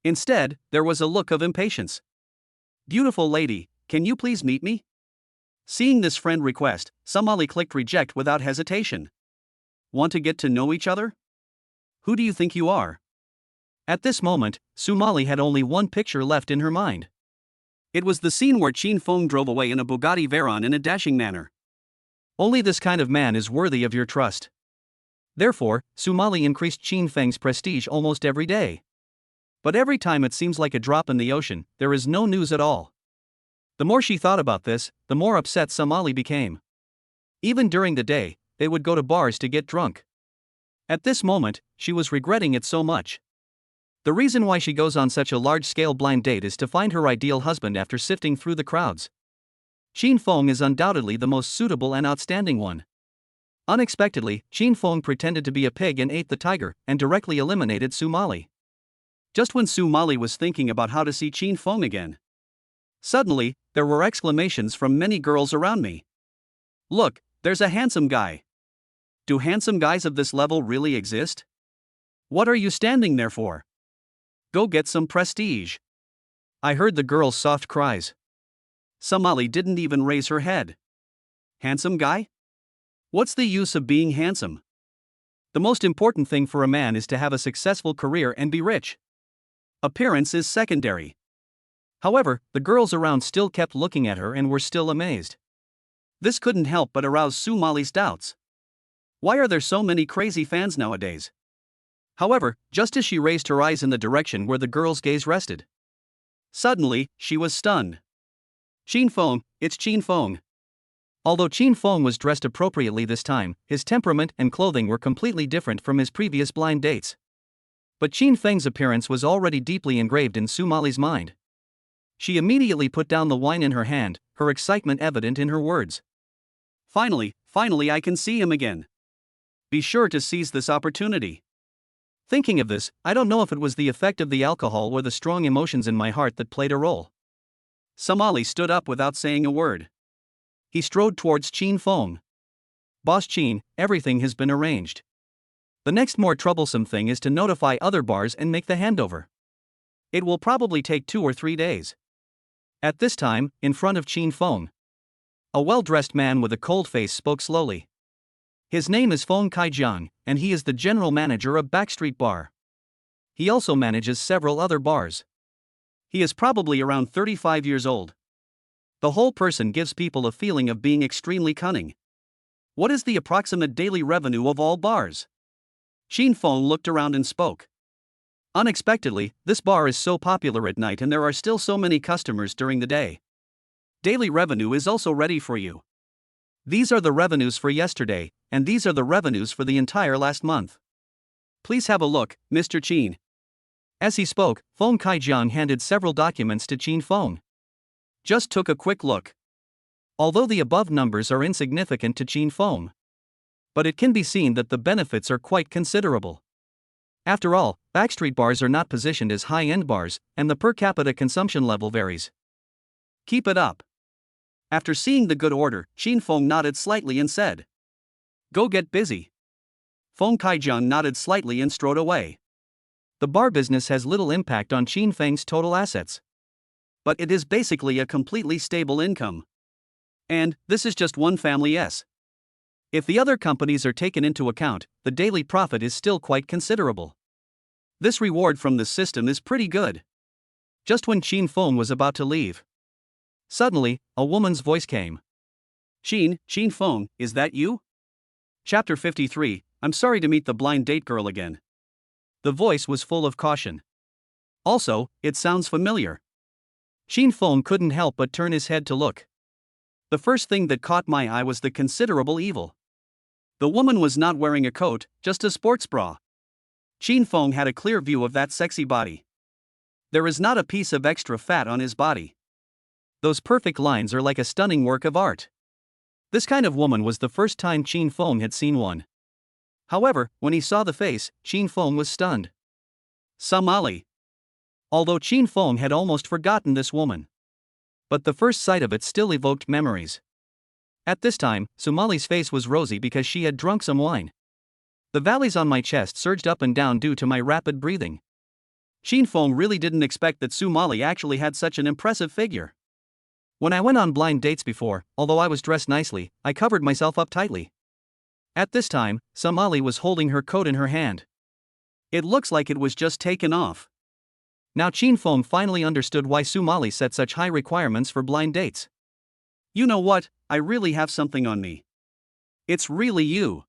Instead, there was a look of impatience. Beautiful lady, can you please meet me? Seeing this friend request, Sumali clicked reject without hesitation. Want to get to know each other? Who do you think you are? At this moment, Sumali had only one picture left in her mind. It was the scene where Chin Fong drove away in a Bugatti Veyron in a dashing manner. Only this kind of man is worthy of your trust. Therefore, Sumali increased Chin Feng's prestige almost every day. But every time it seems like a drop in the ocean, there is no news at all. The more she thought about this, the more upset Sumali became. Even during the day, they would go to bars to get drunk. At this moment, she was regretting it so much. The reason why she goes on such a large-scale blind date is to find her ideal husband after sifting through the crowds. Chin Fong is undoubtedly the most suitable and outstanding one. Unexpectedly, Chin Fong pretended to be a pig and ate the tiger, and directly eliminated Sumali. Just when Sumali was thinking about how to see Chin Fong again. Suddenly, there were exclamations from many girls around me. Look, there's a handsome guy. Do handsome guys of this level really exist? What are you standing there for? Go get some prestige. I heard the girl's soft cries. Sumali didn't even raise her head. Handsome guy? What's the use of being handsome? The most important thing for a man is to have a successful career and be rich. Appearance is secondary. However, the girls around still kept looking at her and were still amazed. This couldn't help but arouse Sumali's doubts. Why are there so many crazy fans nowadays? However, just as she raised her eyes in the direction where the girl's gaze rested, suddenly, she was stunned. Chin Fong, it's Chin Fong. Although Chin Fong was dressed appropriately this time, his temperament and clothing were completely different from his previous blind dates. But Chin Feng's appearance was already deeply engraved in Sumali's mind. She immediately put down the wine in her hand, her excitement evident in her words. Finally I can see him again. Be sure to seize this opportunity. Thinking of this, I don't know if it was the effect of the alcohol or the strong emotions in my heart that played a role. Sumali stood up without saying a word. He strode towards Chin Fong. Boss Chin, everything has been arranged. The next more troublesome thing is to notify other bars and make the handover. It will probably take 2 or 3 days. At this time, in front of Chin Fong, A well-dressed man with a cold face spoke slowly. His name is Feng Kaijiang, and he is the general manager of Backstreet Bar. He also manages several other bars. He is probably around 35 years old. The whole person gives people a feeling of being extremely cunning. What is the approximate daily revenue of all bars? Qin Feng looked around and spoke. Unexpectedly, this bar is so popular at night and there are still so many customers during the day. Daily revenue is also ready for you. These are the revenues for yesterday, and these are the revenues for the entire last month. Please have a look, Mr. Qin. As he spoke, Feng Kaijiang handed several documents to Qin Feng. Just took a quick look. Although the above numbers are insignificant to Qin Feng, but it can be seen that the benefits are quite considerable. After all, Backstreet bars are not positioned as high-end bars, and the per capita consumption level varies. Keep it up. After seeing the good order, Qin Feng nodded slightly and said, "Go get busy." Feng Kaijiang nodded slightly and strode away. The bar business has little impact on Qin Feng's total assets. But it is basically a completely stable income. And this is just one family's. If the other companies are taken into account, the daily profit is still quite considerable. This reward from the system is pretty good. Just when Qin Feng was about to leave, suddenly, a woman's voice came. Qin Feng, is that you? Chapter 53, I'm sorry to meet the blind date girl again. The voice was full of caution. Also, it sounds familiar. Qin Feng couldn't help but turn his head to look. The first thing that caught my eye was the considerable evil. The woman was not wearing a coat, just a sports bra. Qin Feng had a clear view of that sexy body. There is not a piece of extra fat on his body. Those perfect lines are like a stunning work of art. This kind of woman was the first time Qin Feng had seen one. However, when he saw the face, Qin Feng was stunned. Somali. Although Qin Feng had almost forgotten this woman, but the first sight of it still evoked memories. At this time, Somali's face was rosy because she had drunk some wine. The valleys on my chest surged up and down due to my rapid breathing. Qin Feng really didn't expect that Somali actually had such an impressive figure. When I went on blind dates before, although I was dressed nicely, I covered myself up tightly. At this time, Somali was holding her coat in her hand. It looks like it was just taken off. Now Qin Feng finally understood why Somali set such high requirements for blind dates. You know what, I really have something on me. It's really you.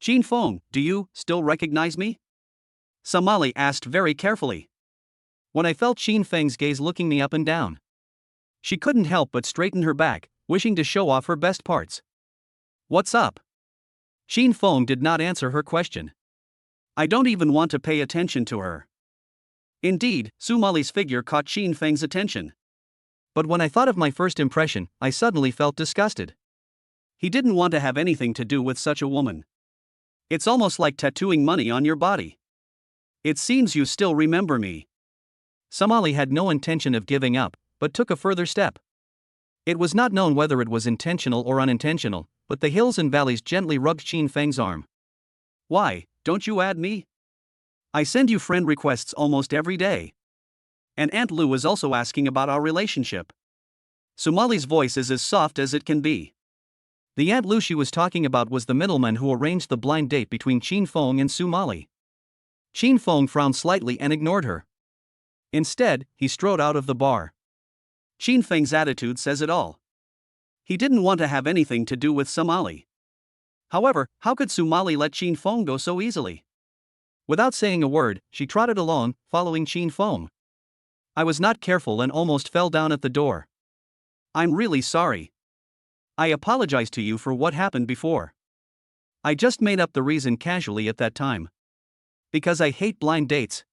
Qin Feng, do you still recognize me? Somali asked very carefully. When I felt Qin Feng's gaze looking me up and down, she couldn't help but straighten her back, wishing to show off her best parts. What's up? Qin Feng did not answer her question. I don't even want to pay attention to her. Indeed, Somali's figure caught Qin Feng's attention. But when I thought of my first impression, I suddenly felt disgusted. He didn't want to have anything to do with such a woman. It's almost like tattooing money on your body. It seems you still remember me. Somali had no intention of giving up, but took a further step. It was not known whether it was intentional or unintentional, but the hills and valleys gently rubbed Qin Feng's arm. Why, don't you add me? I send you friend requests almost every day. And Aunt Lou is also asking about our relationship. Somali's voice is as soft as it can be. The Aunt Lou she was talking about was the middleman who arranged the blind date between Qin Feng and Somali. Qin Feng frowned slightly and ignored her. Instead, he strode out of the bar. Qin Feng's attitude says it all. He didn't want to have anything to do with Somali. However, how could Somali let Qin Feng go so easily? Without saying a word, she trotted along, following Qin Feng. I was not careful and almost fell down at the door. I'm really sorry. I apologize to you for what happened before. I just made up the reason casually at that time. Because I hate blind dates,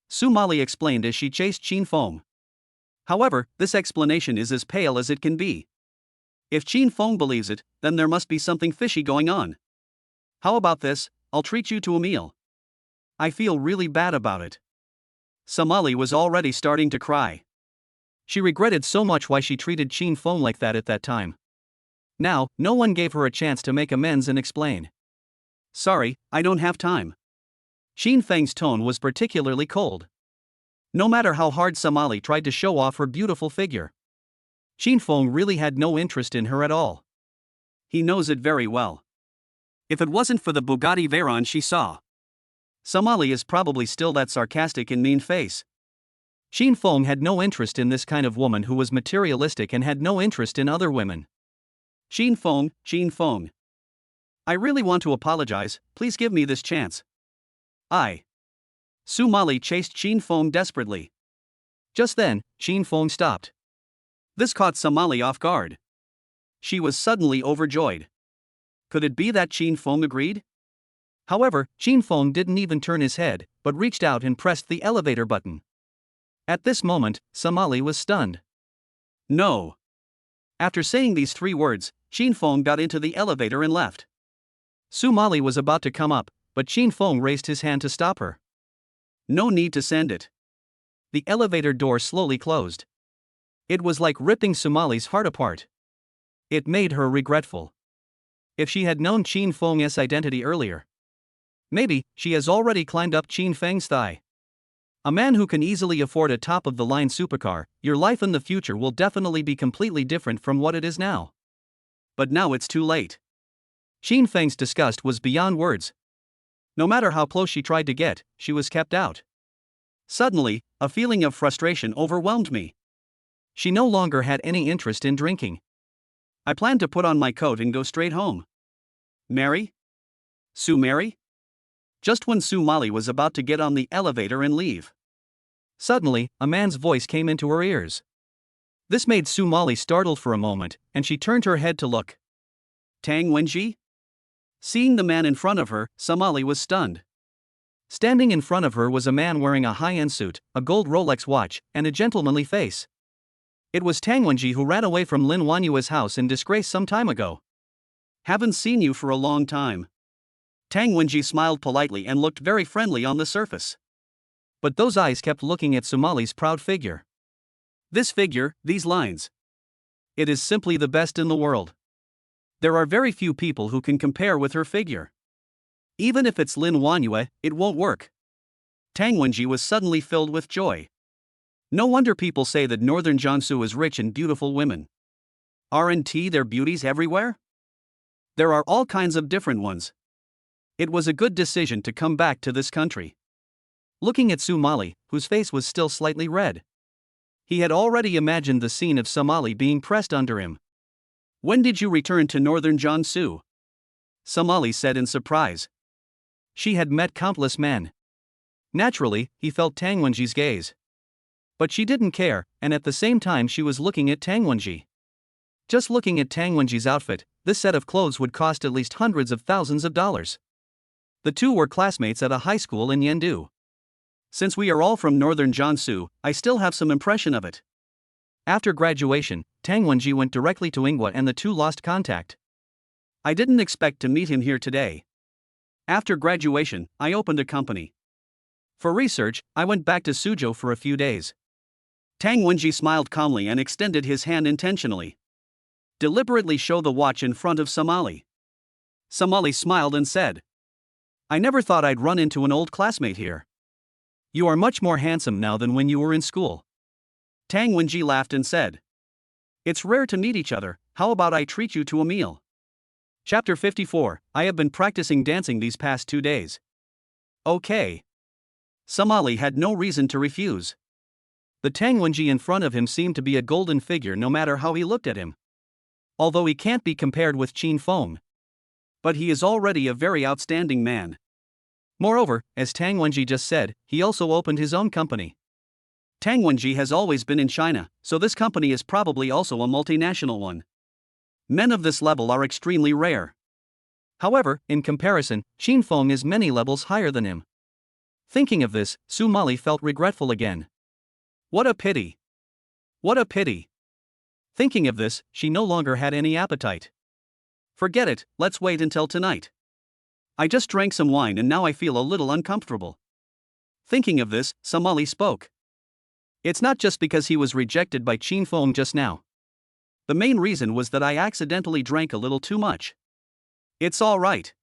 Somali explained as she chased Qin Feng. However, this explanation is as pale as it can be. If Qin Feng believes it, then there must be something fishy going on. How about this, I'll treat you to a meal. I feel really bad about it. Somali was already starting to cry. She regretted so much why she treated Qin Feng like that at that time. Now, no one gave her a chance to make amends and explain. Sorry, I don't have time. Qin Feng's tone was particularly cold. No matter how hard Somali tried to show off her beautiful figure, Qin Feng really had no interest in her at all. He knows it very well. If it wasn't for the Bugatti Veyron she saw, Somali is probably still that sarcastic and mean face. Qin Feng had no interest in this kind of woman who was materialistic and had no interest in other women. Qin Feng. I really want to apologize, please give me this chance. Somali chased Qin Feng desperately. Just then, Qin Feng stopped. This caught Somali off guard. She was suddenly overjoyed. Could it be that Qin Feng agreed? However, Qin Feng didn't even turn his head, but reached out and pressed the elevator button. At this moment, Somali was stunned. No. After saying these 3 words, Qin Feng got into the elevator and left. Somali was about to come up, but Qin Feng raised his hand to stop her. No need to send it. The elevator door slowly closed. It was like ripping Somali's heart apart. It made her regretful. If she had known Qin Feng's identity earlier. Maybe she has already climbed up Qin Feng's thigh. A man who can easily afford a top-of-the-line supercar, your life in the future will definitely be completely different from what it is now. But now it's too late. Qin Feng's disgust was beyond words. No matter how close she tried to get, she was kept out. Suddenly, a feeling of frustration overwhelmed me. She no longer had any interest in drinking. I planned to put on my coat and go straight home. Marry? Sue marry? Just when Somali was about to get on the elevator and leave. Suddenly, a man's voice came into her ears. This made Somali startled for a moment, and she turned her head to look. Tang Wenji? Seeing the man in front of her, Somali was stunned. Standing in front of her was a man wearing a high-end suit, a gold Rolex watch, and a gentlemanly face. It was Tang Wenji who ran away from Lin Wanyua's house in disgrace some time ago. Haven't seen you for a long time. Tang Wenji smiled politely and looked very friendly on the surface. But those eyes kept looking at Somali's proud figure. This figure, these lines. It is simply the best in the world. There are very few people who can compare with her figure. Even if it's Lin Wanyue, it won't work. Tang Wenji was suddenly filled with joy. No wonder people say that northern Jiangsu is rich in beautiful women. Aren't there beauties everywhere? There are all kinds of different ones. It was a good decision to come back to this country. Looking at Somali, whose face was still slightly red. He had already imagined the scene of Somali being pressed under him. When did you return to northern Jiangsu? Somali said in surprise. She had met countless men. Naturally, he felt Tang Wenji's gaze. But she didn't care, and at the same time she was looking at Tang Wenji. Just looking at Tang Wenji's outfit, this set of clothes would cost at least hundreds of thousands of dollars. The two were classmates at a high school in Yendu. Since we are all from northern Jiangsu, I still have some impression of it. After graduation, Tang Wenji went directly to Ingwa and the two lost contact. I didn't expect to meet him here today. After graduation, I opened a company. For research, I went back to Suzhou for a few days. Tang Wenji smiled calmly and extended his hand intentionally. Deliberately show the watch in front of Somali. Somali smiled and said, I never thought I'd run into an old classmate here. You are much more handsome now than when you were in school. Tang Wenji laughed and said, It's rare to meet each other, how about I treat you to a meal? Chapter 54, I have been practicing dancing these past 2 days. Okay. Somali had no reason to refuse. The Tang Wenji in front of him seemed to be a golden figure no matter how he looked at him. Although he can't be compared with Qin Feng. But he is already a very outstanding man. Moreover, as Tang Wenji just said, he also opened his own company. Tang Wenji has always been in China, so this company is probably also a multinational one. Men of this level are extremely rare. However, in comparison, Qin Feng is many levels higher than him. Thinking of this, Somali felt regretful again. What a pity. What a pity. Thinking of this, she no longer had any appetite. Forget it, let's wait until tonight. I just drank some wine and now I feel a little uncomfortable. Thinking of this, Somali spoke. It's not just because he was rejected by Qin Feng just now. The main reason was that I accidentally drank a little too much. It's all right.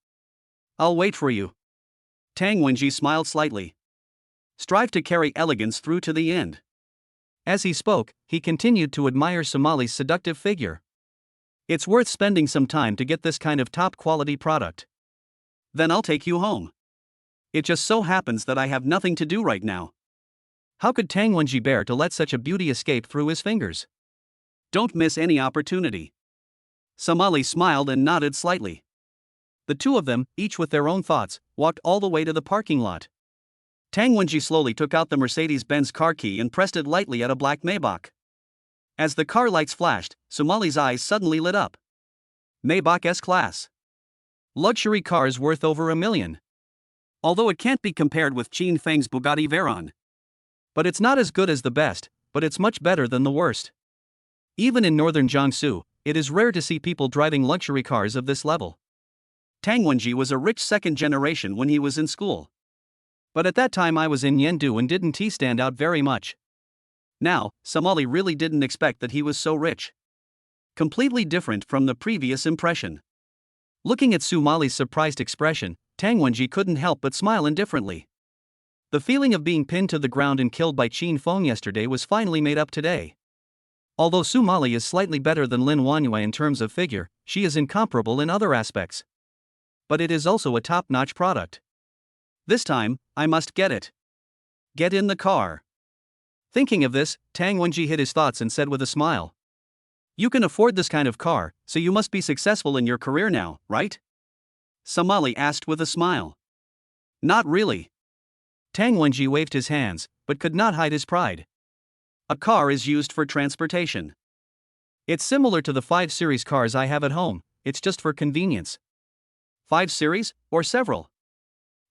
I'll wait for you. Tang Wenji smiled slightly. Strive to carry elegance through to the end. As he spoke, he continued to admire Somali's seductive figure. It's worth spending some time to get this kind of top-quality product. Then I'll take you home. It just so happens that I have nothing to do right now. How could Tang Wenji bear to let such a beauty escape through his fingers? Don't miss any opportunity. Somali smiled and nodded slightly. The two of them, each with their own thoughts, walked all the way to the parking lot. Tang Wenji slowly took out the Mercedes-Benz car key and pressed it lightly at a black Maybach. As the car lights flashed, Somali's eyes suddenly lit up. Maybach S-Class. Luxury cars worth over $1 million. Although it can't be compared with Qin Feng's Bugatti Veyron. But it's not as good as the best, but it's much better than the worst. Even in northern Jiangsu, it is rare to see people driving luxury cars of this level. Tang Wenji was a rich second generation when he was in school. But at that time I was in Yendu and didn't he stand out very much. Now, Somali really didn't expect that he was so rich. Completely different from the previous impression. Looking at Somali's surprised expression, Tang Wenji couldn't help but smile indifferently. The feeling of being pinned to the ground and killed by Qin Feng yesterday was finally made up today. Although Somali is slightly better than Lin Wanyue in terms of figure, she is incomparable in other aspects. But it is also a top-notch product. This time, I must get it. Get in the car. Thinking of this, Tang Wenji hid his thoughts and said with a smile. You can afford this kind of car, so you must be successful in your career now, right? Somali asked with a smile. Not really. Tang Wenji waved his hands, but could not hide his pride. A car is used for transportation. It's similar to the 5 Series cars I have at home, it's just for convenience. 5 Series, or several?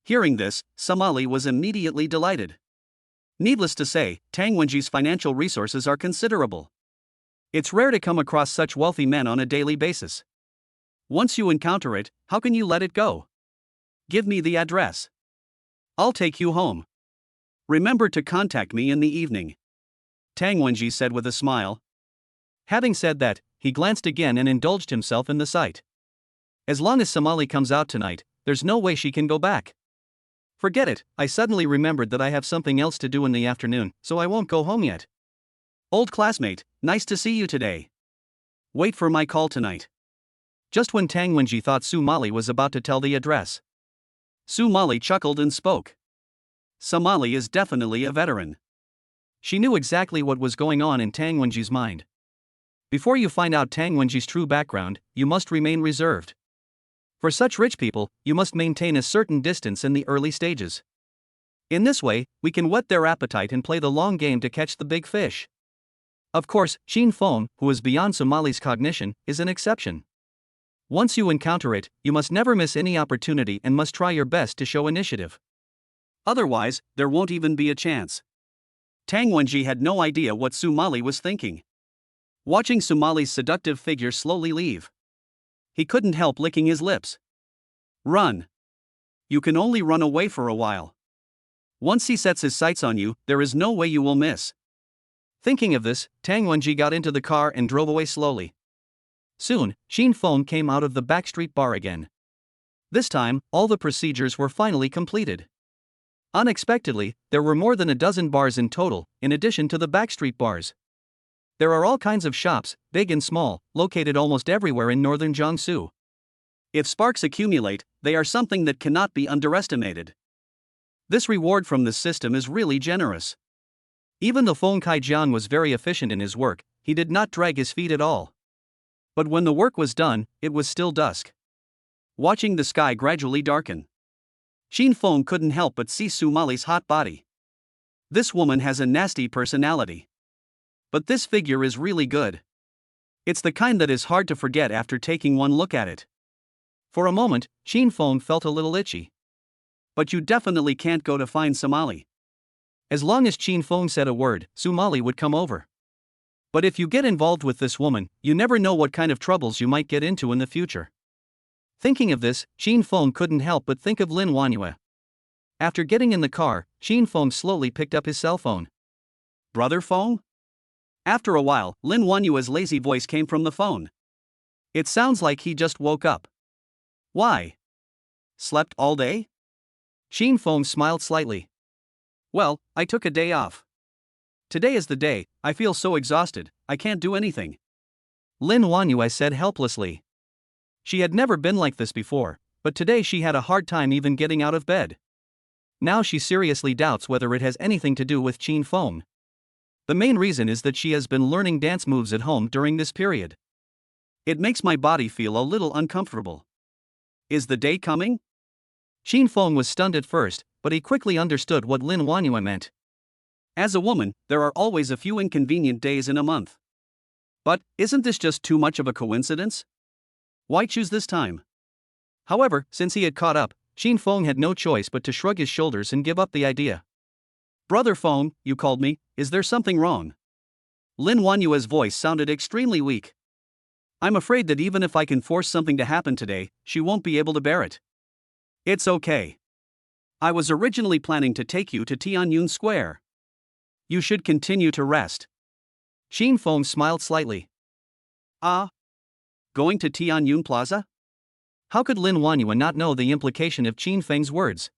Hearing this, Somali was immediately delighted. Needless to say, Tang Wenji's financial resources are considerable. It's rare to come across such wealthy men on a daily basis. Once you encounter it, how can you let it go? Give me the address. I'll take you home. Remember to contact me in the evening. Tang Wenji said with a smile. Having said that, he glanced again and indulged himself in the sight. As long as Somali comes out tonight, there's no way she can go back. Forget it, I suddenly remembered that I have something else to do in the afternoon, so I won't go home yet. Old classmate, nice to see you today. Wait for my call tonight. Just when Tang Wenji thought Somali was about to tell the address, Somali chuckled and spoke. Somali is definitely a veteran. She knew exactly what was going on in Tang Wenji's mind. Before you find out Tang Wenji's true background, you must remain reserved. For such rich people, you must maintain a certain distance in the early stages. In this way, we can whet their appetite and play the long game to catch the big fish. Of course, Qin Feng, who is beyond Somali's cognition, is an exception. Once you encounter it, you must never miss any opportunity and must try your best to show initiative. Otherwise, there won't even be a chance. Tang Wenji had no idea what Somali was thinking. Watching Somali's seductive figure slowly leave, he couldn't help licking his lips. Run. You can only run away for a while. Once he sets his sights on you, there is no way you will miss. Thinking of this, Tang Wenji got into the car and drove away slowly. Soon, Qin Feng came out of the backstreet bar again. This time, all the procedures were finally completed. Unexpectedly, there were more than a dozen bars in total, in addition to the backstreet bars. There are all kinds of shops, big and small, located almost everywhere in northern Jiangsu. If sparks accumulate, they are something that cannot be underestimated. This reward from this system is really generous. Even though Feng Kaijian was very efficient in his work, he did not drag his feet at all. But when the work was done, it was still dusk. Watching the sky gradually darken, Qin Feng couldn't help but see Somali's hot body. This woman has a nasty personality. But this figure is really good. It's the kind that is hard to forget after taking one look at it. For a moment, Qin Feng felt a little itchy. But you definitely can't go to find Somali. As long as Qin Feng said a word, Somali would come over. But if you get involved with this woman, you never know what kind of troubles you might get into in the future. Thinking of this, Qin Feng couldn't help but think of Lin Wanyue. After getting in the car, Qin Feng slowly picked up his cell phone. Brother Feng? After a while, Lin Wanyue's lazy voice came from the phone. It sounds like he just woke up. Why? Slept all day? Qin Feng smiled slightly. Well, I took a day off. Today is the day, I feel so exhausted, I can't do anything. Lin Wanyue said helplessly. She had never been like this before, but today she had a hard time even getting out of bed. Now she seriously doubts whether it has anything to do with Qin Feng. The main reason is that she has been learning dance moves at home during this period. It makes my body feel a little uncomfortable. Is the day coming? Qin Feng was stunned at first, but he quickly understood what Lin Wanyue meant. As a woman, there are always a few inconvenient days in a month. But, isn't this just too much of a coincidence? Why choose this time? However, since he had caught up, Qin Feng had no choice but to shrug his shoulders and give up the idea. Brother Feng, you called me, is there something wrong? Lin Wanyue's voice sounded extremely weak. I'm afraid that even if I can force something to happen today, she won't be able to bear it. It's okay. I was originally planning to take you to Tianyun Square. You should continue to rest. Qin Feng smiled slightly. Going to Tianyun Plaza? How could Lin Wanyue not know the implication of Qin Feng's words?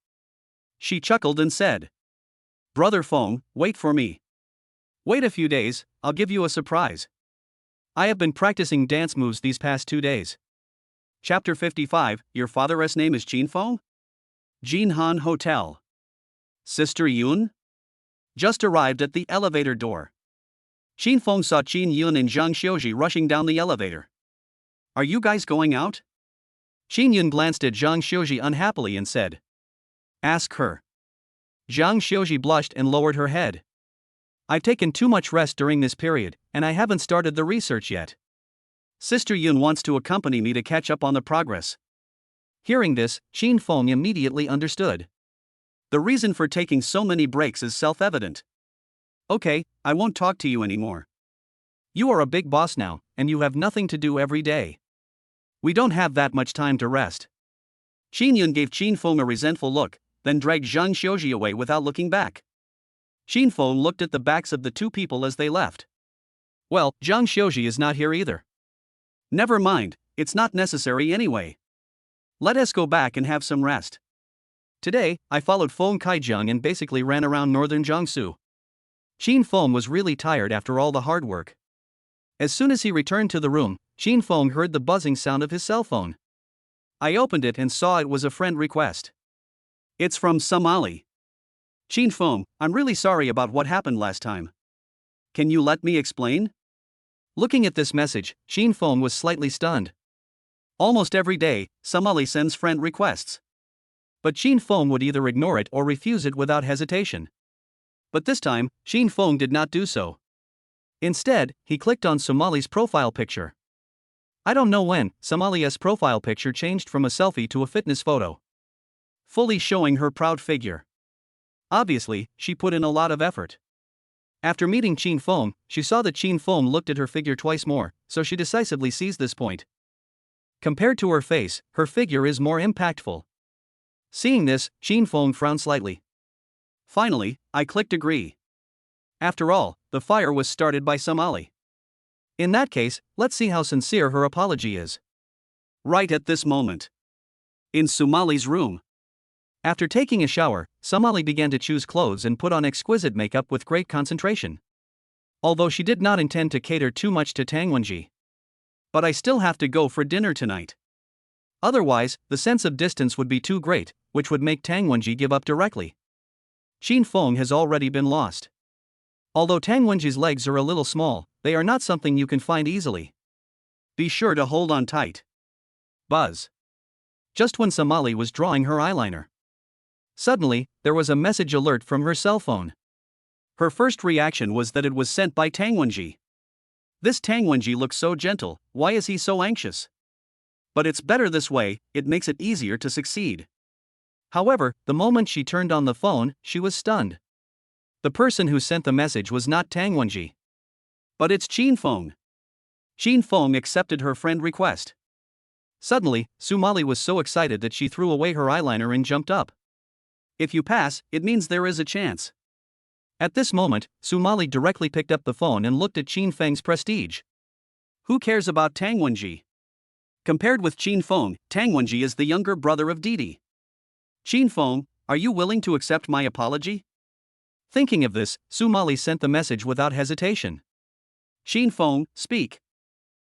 She chuckled and said, Brother Feng, wait for me. Wait a few days, I'll give you a surprise. I have been practicing dance moves these past 2 days. Chapter 55, Your father's name is Qin Feng? Jinhan Hotel. Sister Yun? Just arrived at the elevator door. Qin Feng saw Qin Yun and Zhang Xiuji rushing down the elevator. Are you guys going out? Qin Yun glanced at Zhang Xiuji unhappily and said, Ask her. Zhang Xiuji blushed and lowered her head. I've taken too much rest during this period, and I haven't started the research yet. Sister Yun wants to accompany me to catch up on the progress. Hearing this, Qin Feng immediately understood. The reason for taking so many breaks is self-evident. Okay, I won't talk to you anymore. You are a big boss now, and you have nothing to do every day. We don't have that much time to rest. Qin Yun gave Qin Feng a resentful look, then dragged Zhang Xiuji away without looking back. Qin Feng looked at the backs of the two people as they left. Well, Zhang Xiuji is not here either. Never mind, it's not necessary anyway. Let us go back and have some rest. Today, I followed Feng Kaizheng and basically ran around northern Jiangsu. Qin Feng was really tired after all the hard work. As soon as he returned to the room, Qin Feng heard the buzzing sound of his cell phone. I opened it and saw it was a friend request. It's from Somali. Qin Feng, I'm really sorry about what happened last time. Can you let me explain? Looking at this message, Qin Feng was slightly stunned. Almost every day, Somali sends friend requests. But Qin Feng would either ignore it or refuse it without hesitation. But this time, Qin Feng did not do so. Instead, he clicked on Somali's profile picture. I don't know when, Somali's profile picture changed from a selfie to a fitness photo, fully showing her proud figure. Obviously, she put in a lot of effort. After meeting Qin Feng, she saw that Qin Feng looked at her figure twice more, so she decisively seized this point. Compared to her face, her figure is more impactful. Seeing this, Qin Feng frowned slightly. Finally, I clicked agree. After all, the fire was started by Somali. In that case, let's see how sincere her apology is. Right at this moment. In Somali's room. After taking a shower, Somali began to choose clothes and put on exquisite makeup with great concentration. Although she did not intend to cater too much to Tang Wenji. But I still have to go for dinner tonight. Otherwise, the sense of distance would be too great, which would make Tang Wenji give up directly. Qin Feng has already been lost. Although Tang Wenji's legs are a little small, they are not something you can find easily. Be sure to hold on tight. Buzz. Just when Somali was drawing her eyeliner. Suddenly, there was a message alert from her cell phone. Her first reaction was that it was sent by Tang Wenji. This Tang Wenji looks so gentle, why is he so anxious? But it's better this way, it makes it easier to succeed. However, the moment she turned on the phone, she was stunned. The person who sent the message was not Tang Wenji. But it's Qin Feng. Qin Feng accepted her friend request. Suddenly, Somali was so excited that she threw away her eyeliner and jumped up. If you pass, it means there is a chance. At this moment, Somali directly picked up the phone and looked at Qin Feng's prestige. Who cares about Tang Wenji? Compared with Qin Feng, Tang Wenji is the younger brother of Didi. Qin Feng, are you willing to accept my apology? Thinking of this, Sumali sent the message without hesitation. Shin Fong, speak.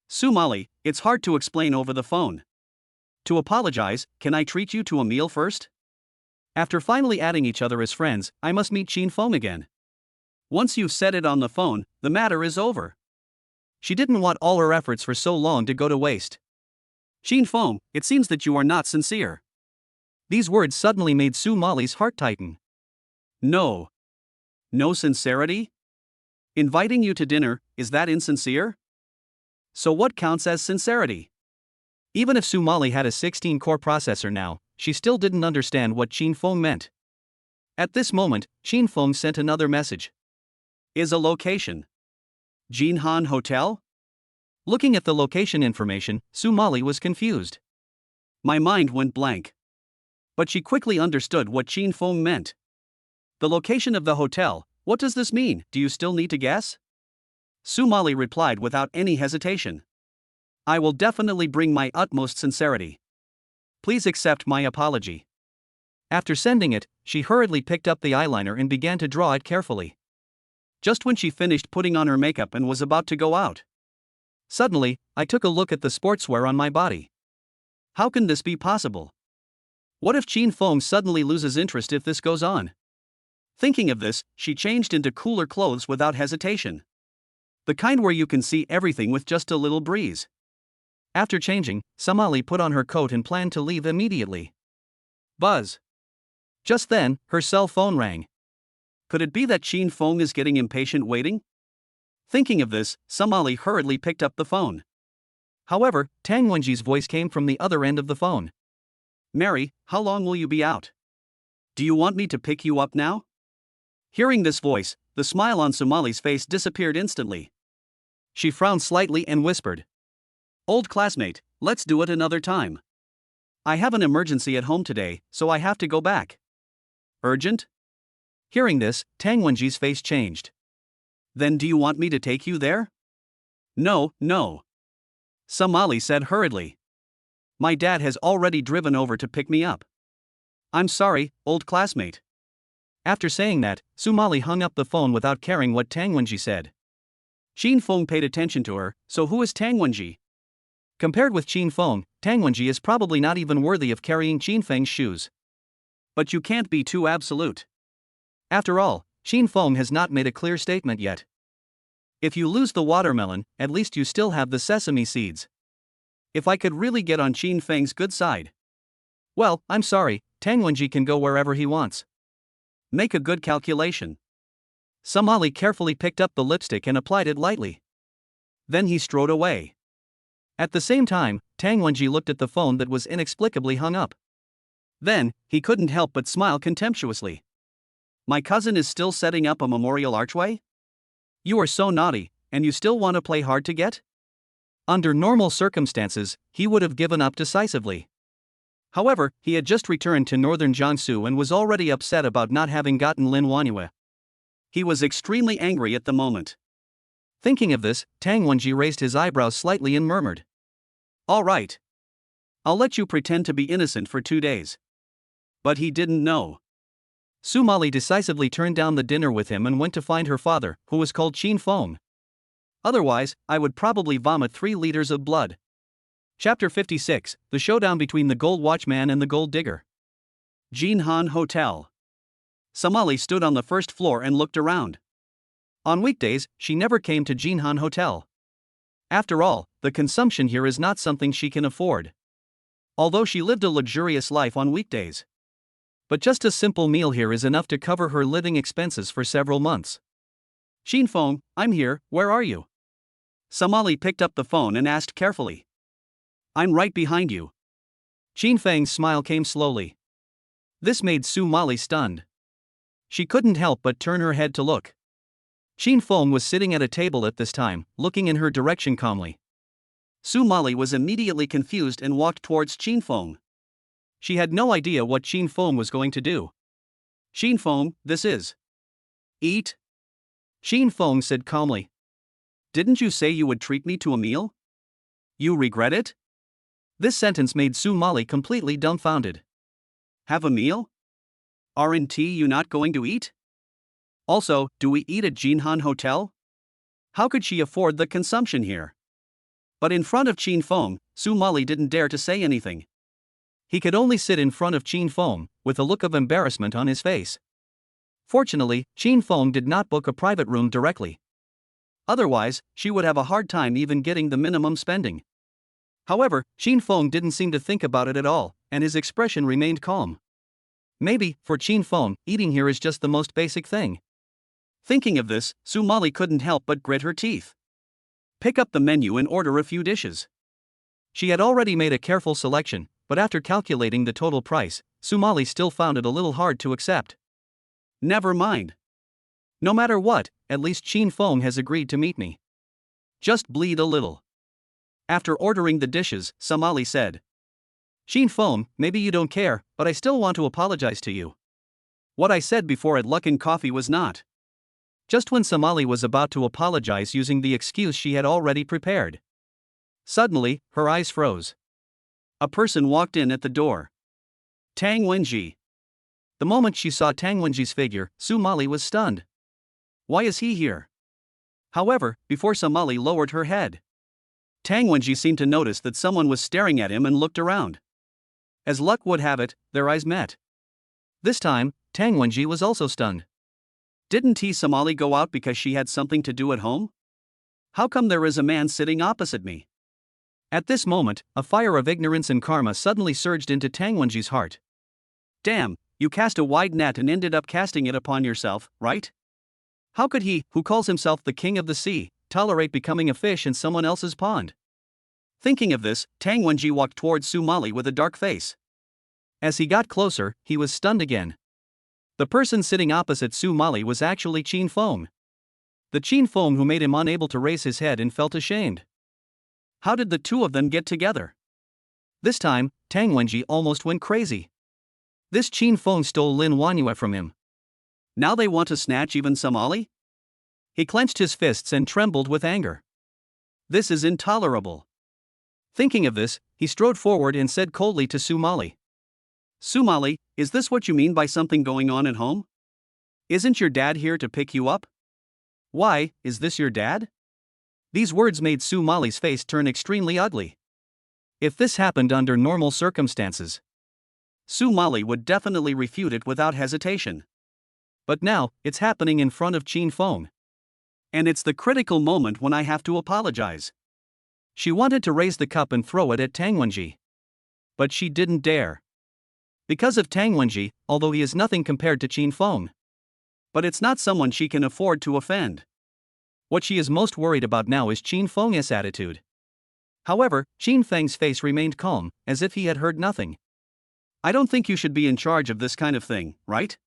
Sumali, it's hard to explain over the phone. To apologize, can I treat you to a meal first? After finally adding each other as friends, I must meet Shin Fong again. Once you've said it on the phone, the matter is over. She didn't want all her efforts for so long to go to waste. Shin Fong, it seems that you are not sincere. These words suddenly made Sumali's heart tighten. No. No sincerity? Inviting you to dinner, is that insincere? So what counts as sincerity? Even if Sumali had a 16-core processor now, she still didn't understand what Shin Fong meant. At this moment, Shin Fong sent another message. Is a location. Jinhan Hotel? Looking at the location information, Sumali was confused. My mind went blank. But she quickly understood what Shin Fong meant. The location of the hotel, what does this mean? Do you still need to guess? Sumali replied without any hesitation. I will definitely bring my utmost sincerity. Please accept my apology. After sending it, she hurriedly picked up the eyeliner and began to draw it carefully. Just when she finished putting on her makeup and was about to go out, suddenly, I took a look at the sportswear on my body. How can this be possible? What if Shin Fong suddenly loses interest if this goes on? Thinking of this, she changed into cooler clothes without hesitation. The kind where you can see everything with just a little breeze. After changing, Sumali put on her coat and planned to leave immediately. Buzz. Just then, her cell phone rang. Could it be that Shin Fong is getting impatient waiting? Thinking of this, Sumali hurriedly picked up the phone. However, Tang Wenji's voice came from the other end of the phone. Mary, how long will you be out? Do you want me to pick you up now? Hearing this voice, the smile on Sumali's face disappeared instantly. She frowned slightly and whispered. Old classmate, let's do it another time. I have an emergency at home today, so I have to go back. Urgent? Hearing this, Tang Wenji's face changed. Then do you want me to take you there? No, no. Sumali said hurriedly. My dad has already driven over to pick me up. I'm sorry, old classmate. After saying that, Sumali hung up the phone without caring what Tang Wenji said. Shin Fong paid attention to her, so who is Tang Wenji? Compared with Shin Fong, Tang Wenji is probably not even worthy of carrying Shin Feng's shoes. But you can't be too absolute. After all, Shin Fong has not made a clear statement yet. If you lose the watermelon, at least you still have the sesame seeds. If I could really get on Shin Feng's good side. Well, I'm sorry, Tang Wenji can go wherever he wants. Make a good calculation. Sumali carefully picked up the lipstick and applied it lightly. Then he strode away. At the same time, Tang Wenji looked at the phone that was inexplicably hung up. Then, he couldn't help but smile contemptuously. My cousin is still setting up a memorial archway? You are so naughty, and you still want to play hard to get? Under normal circumstances, he would have given up decisively. However, he had just returned to northern Jiangsu and was already upset about not having gotten Lin Wanyue. He was extremely angry at the moment. Thinking of this, Tang Wenji raised his eyebrows slightly and murmured. All right. I'll let you pretend to be innocent for 2 days. But he didn't know. Sumali decisively turned down the dinner with him and went to find her father, who was called Shin Fong. Otherwise, I would probably vomit 3 liters of blood. Chapter 56, The Showdown Between the Gold Watchman and the Gold Digger. Jinhan Hotel. Sumali stood on the first floor and looked around. On weekdays, she never came to Jinhan Hotel. After all, the consumption here is not something she can afford. Although she lived a luxurious life on weekdays. But just a simple meal here is enough to cover her living expenses for several months. Shin Fong, I'm here, where are you? Sumali picked up the phone and asked carefully. I'm right behind you. Shin Feng's smile came slowly. This made Sumali stunned. She couldn't help but turn her head to look. Shin Fong was sitting at a table at this time, looking in her direction calmly. Sumali was immediately confused and walked towards Shin Fong. She had no idea what Shin Fong was going to do. Shin Fong, this is. Eat? Shin Fong said calmly. Didn't you say you would treat me to a meal? You regret it? This sentence made Sumali completely dumbfounded. Have a meal? Aren't you not going to eat? Also, do we eat at Jinhan Hotel? How could she afford the consumption here? But in front of Chin Feng, Su Mali didn't dare to say anything. He could only sit in front of Chin Feng, with a look of embarrassment on his face. Fortunately, Chin Feng did not book a private room directly. Otherwise, she would have a hard time even getting the minimum spending. However, Chin Feng didn't seem to think about it at all, and his expression remained calm. Maybe, for Chin Feng, eating here is just the most basic thing. Thinking of this, Su Mali couldn't help but grit her teeth. Pick up the menu and order a few dishes. She had already made a careful selection, but after calculating the total price, Su Mali still found it a little hard to accept. Never mind. No matter what, at least Chin Feng has agreed to meet me. Just bleed a little. After ordering the dishes, Su Mali said, Chin Feng, maybe you don't care, but I still want to apologize to you. What I said before at Luckin Coffee was not. Just when Su Mali was about to apologize using the excuse she had already prepared. Suddenly, her eyes froze. A person walked in at the door. Tang Wenji. The moment she saw Tang Wenji's figure, Su Mali was stunned. Why is he here? However, before Su Mali lowered her head, Tang Wenji seemed to notice that someone was staring at him and looked around. As luck would have it, their eyes met. This time, Tang Wenji was also stunned. Didn't Su Mali go out because she had something to do at home? How come there is a man sitting opposite me? At this moment, a fire of ignorance and karma suddenly surged into Tang Wenji's heart. Damn, you cast a wide net and ended up casting it upon yourself, right? How could he, who calls himself the king of the sea, tolerate becoming a fish in someone else's pond? Thinking of this, Tang Wenji walked towards Su Mali with a dark face. As he got closer, he was stunned again. The person sitting opposite Su Mali was actually Chin Feng. The Chin Feng who made him unable to raise his head and felt ashamed. How did the two of them get together? This time, Tang Wenji almost went crazy. This Chin Feng stole Lin Wanyue from him. Now they want to snatch even Su Mali? He clenched his fists and trembled with anger. This is intolerable. Thinking of this, he strode forward and said coldly to Su Mali. Su Mali, is this what you mean by something going on at home? Isn't your dad here to pick you up? Why, is this your dad? These words made Su Mali's face turn extremely ugly. If this happened under normal circumstances, Su Mali would definitely refute it without hesitation. But now, it's happening in front of Chin Feng. And it's the critical moment when I have to apologize. She wanted to raise the cup and throw it at Tang Wenji. But she didn't dare. Because of Tang Wenji, although he is nothing compared to Chin Feng. But it's not someone she can afford to offend. What she is most worried about now is Chin Feng's attitude. However, Chin Feng's face remained calm, as if he had heard nothing. I don't think you should be in charge of this kind of thing, right?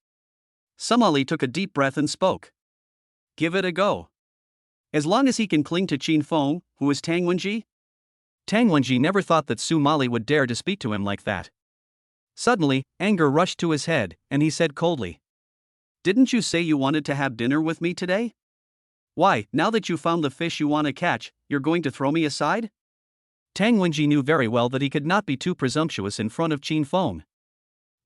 Su Mali took a deep breath and spoke. Give it a go. As long as he can cling to Chin Feng, who is Tang Wenji? Tang Wenji never thought that Su Mali would dare to speak to him like that. Suddenly, anger rushed to his head, and he said coldly. Didn't you say you wanted to have dinner with me today? Why, now that you found the fish you want to catch, you're going to throw me aside? Tang Wenji knew very well that he could not be too presumptuous in front of Chin Feng.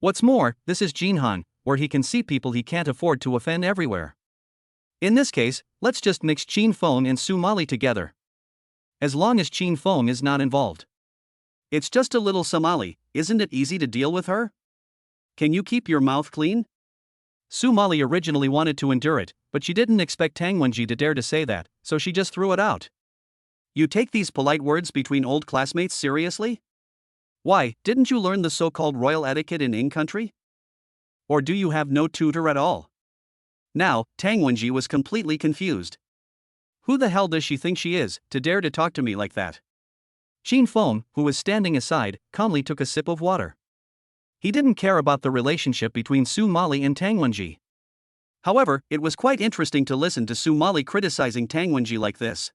What's more, this is Jinhan, where he can see people he can't afford to offend everywhere. In this case, let's just mix Chin Feng and Su Mali together. As long as Chin Feng is not involved. It's just a little Su Mali, isn't it easy to deal with her? Can you keep your mouth clean? Su Mali originally wanted to endure it, but she didn't expect Tang Wenji to dare to say that, so she just threw it out. You take these polite words between old classmates seriously? Why, didn't you learn the so-called royal etiquette in Ing country? Or do you have no tutor at all? Now, Tang Wenji was completely confused. Who the hell does she think she is, to dare to talk to me like that? Chin Feng, who was standing aside, calmly took a sip of water. He didn't care about the relationship between Su Mali and Tang Wenji. However, it was quite interesting to listen to Su Mali criticizing Tang Wenji like this.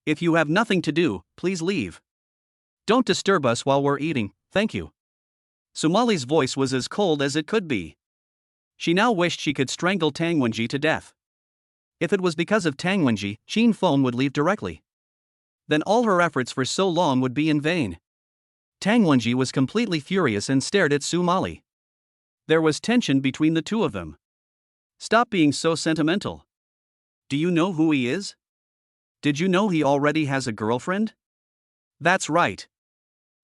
If you have nothing to do, please leave. Don't disturb us while we're eating, thank you. Su Mali's voice was as cold as it could be. She now wished she could strangle Tang Wenji to death. If it was because of Tang Wenji, Chin Feng would leave directly. Then all her efforts for so long would be in vain. Tang Wenji was completely furious and stared at Su Mali. There was tension between the two of them. Stop being so sentimental. Do you know who he is? Did you know he already has a girlfriend? That's right.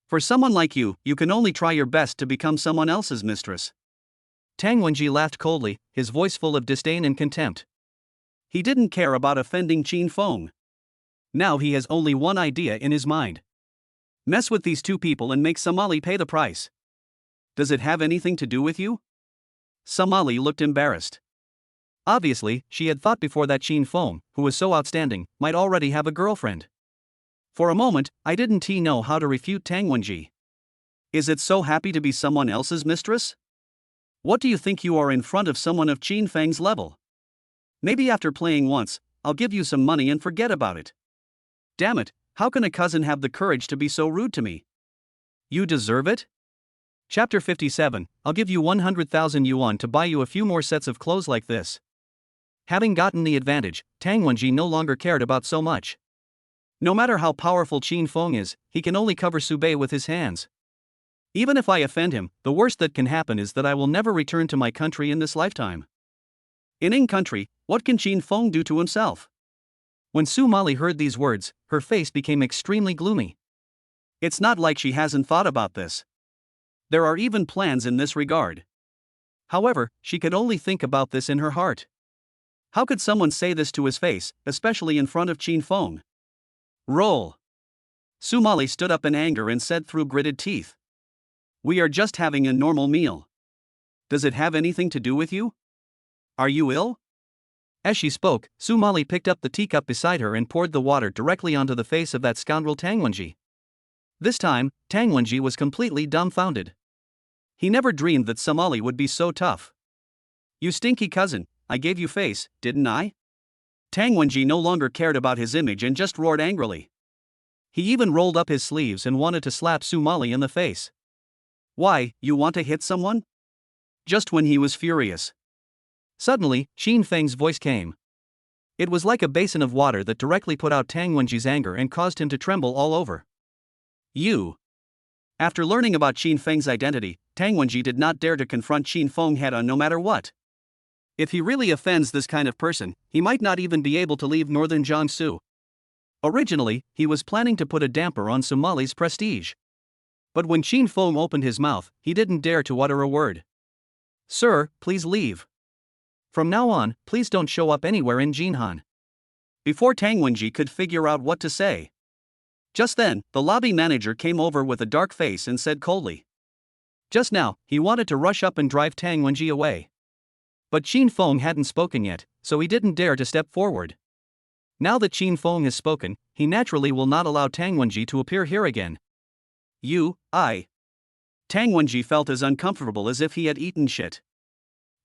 For someone like you, you can only try your best to become someone else's mistress. Tang Wenji laughed coldly, his voice full of disdain and contempt. He didn't care about offending Qin Feng. Now he has only one idea in his mind. Mess with these two people and make Somali pay the price. Does it have anything to do with you? Somali looked embarrassed. Obviously, she had thought before that Qin Feng, who was so outstanding, might already have a girlfriend. For a moment, I didn't know how to refute Tang Wenji. Is it so happy to be someone else's mistress? What do you think you are in front of someone of Qin Feng's level? Maybe after playing once, I'll give you some money and forget about it. Damn it, how can a cousin have the courage to be so rude to me? You deserve it? Chapter 57, I'll give you 100,000 yuan to buy you a few more sets of clothes like this. Having gotten the advantage, Tang Wenji no longer cared about so much. No matter how powerful Qin Feng is, he can only cover Subei with his hands. Even if I offend him, the worst that can happen is that I will never return to my country in this lifetime. In country, what can Qin Feng do to himself? When Somali heard these words, her face became extremely gloomy. It's not like she hasn't thought about this. There are even plans in this regard. However, she could only think about this in her heart. How could someone say this to his face, especially in front of Qin Feng? Roll. Somali stood up in anger and said through gritted teeth. We are just having a normal meal. Does it have anything to do with you? Are you ill? As she spoke, Somali picked up the teacup beside her and poured the water directly onto the face of that scoundrel Tang Wenji. This time, Tang Wenji was completely dumbfounded. He never dreamed that Somali would be so tough. You stinky cousin, I gave you face, didn't I? Tang Wenji no longer cared about his image and just roared angrily. He even rolled up his sleeves and wanted to slap Somali in the face. Why, you want to hit someone? Just when he was furious. Suddenly, Qin Feng's voice came. It was like a basin of water that directly put out Tang Wenji's anger and caused him to tremble all over. You. After learning about Qin Feng's identity, Tang Wenji did not dare to confront Qin Feng head on no matter what. If he really offends this kind of person, he might not even be able to leave northern Jiangsu. Originally, he was planning to put a damper on Somali's prestige. But when Qin Feng opened his mouth, he didn't dare to utter a word. Sir, please leave. From now on, please don't show up anywhere in Jinhan. Before Tang Wenji could figure out what to say. Just then, the lobby manager came over with a dark face and said coldly. Just now, he wanted to rush up and drive Tang Wenji away. But Qin Feng hadn't spoken yet, so he didn't dare to step forward. Now that Qin Feng has spoken, he naturally will not allow Tang Wenji to appear here again. Tang Wenji felt as uncomfortable as if he had eaten shit.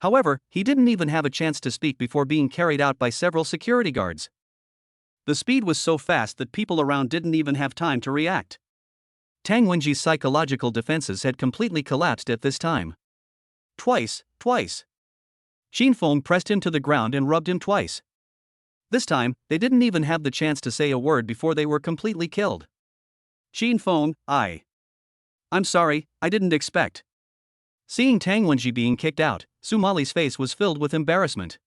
However, he didn't even have a chance to speak before being carried out by several security guards. The speed was so fast that people around didn't even have time to react. Tang Wenji's psychological defenses had completely collapsed at this time. Twice. Qin Feng pressed him to the ground and rubbed him twice. This time, they didn't even have the chance to say a word before they were completely killed. Qin Feng, I'm sorry, I didn't expect. Seeing Tang Wenji being kicked out, Somali's face was filled with embarrassment.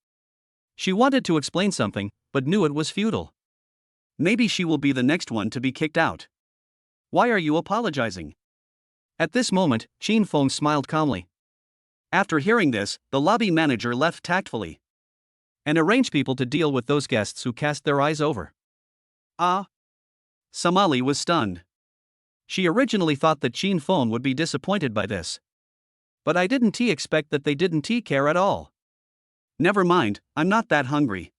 She wanted to explain something, but knew it was futile. Maybe she will be the next one to be kicked out. Why are you apologizing? At this moment, Qin Feng smiled calmly. After hearing this, the lobby manager left tactfully and arranged people to deal with those guests who cast their eyes over. Somali was stunned. She originally thought that Qin Feng would be disappointed by this. But I didn't expect that they didn't care at all. Never mind, I'm not that hungry.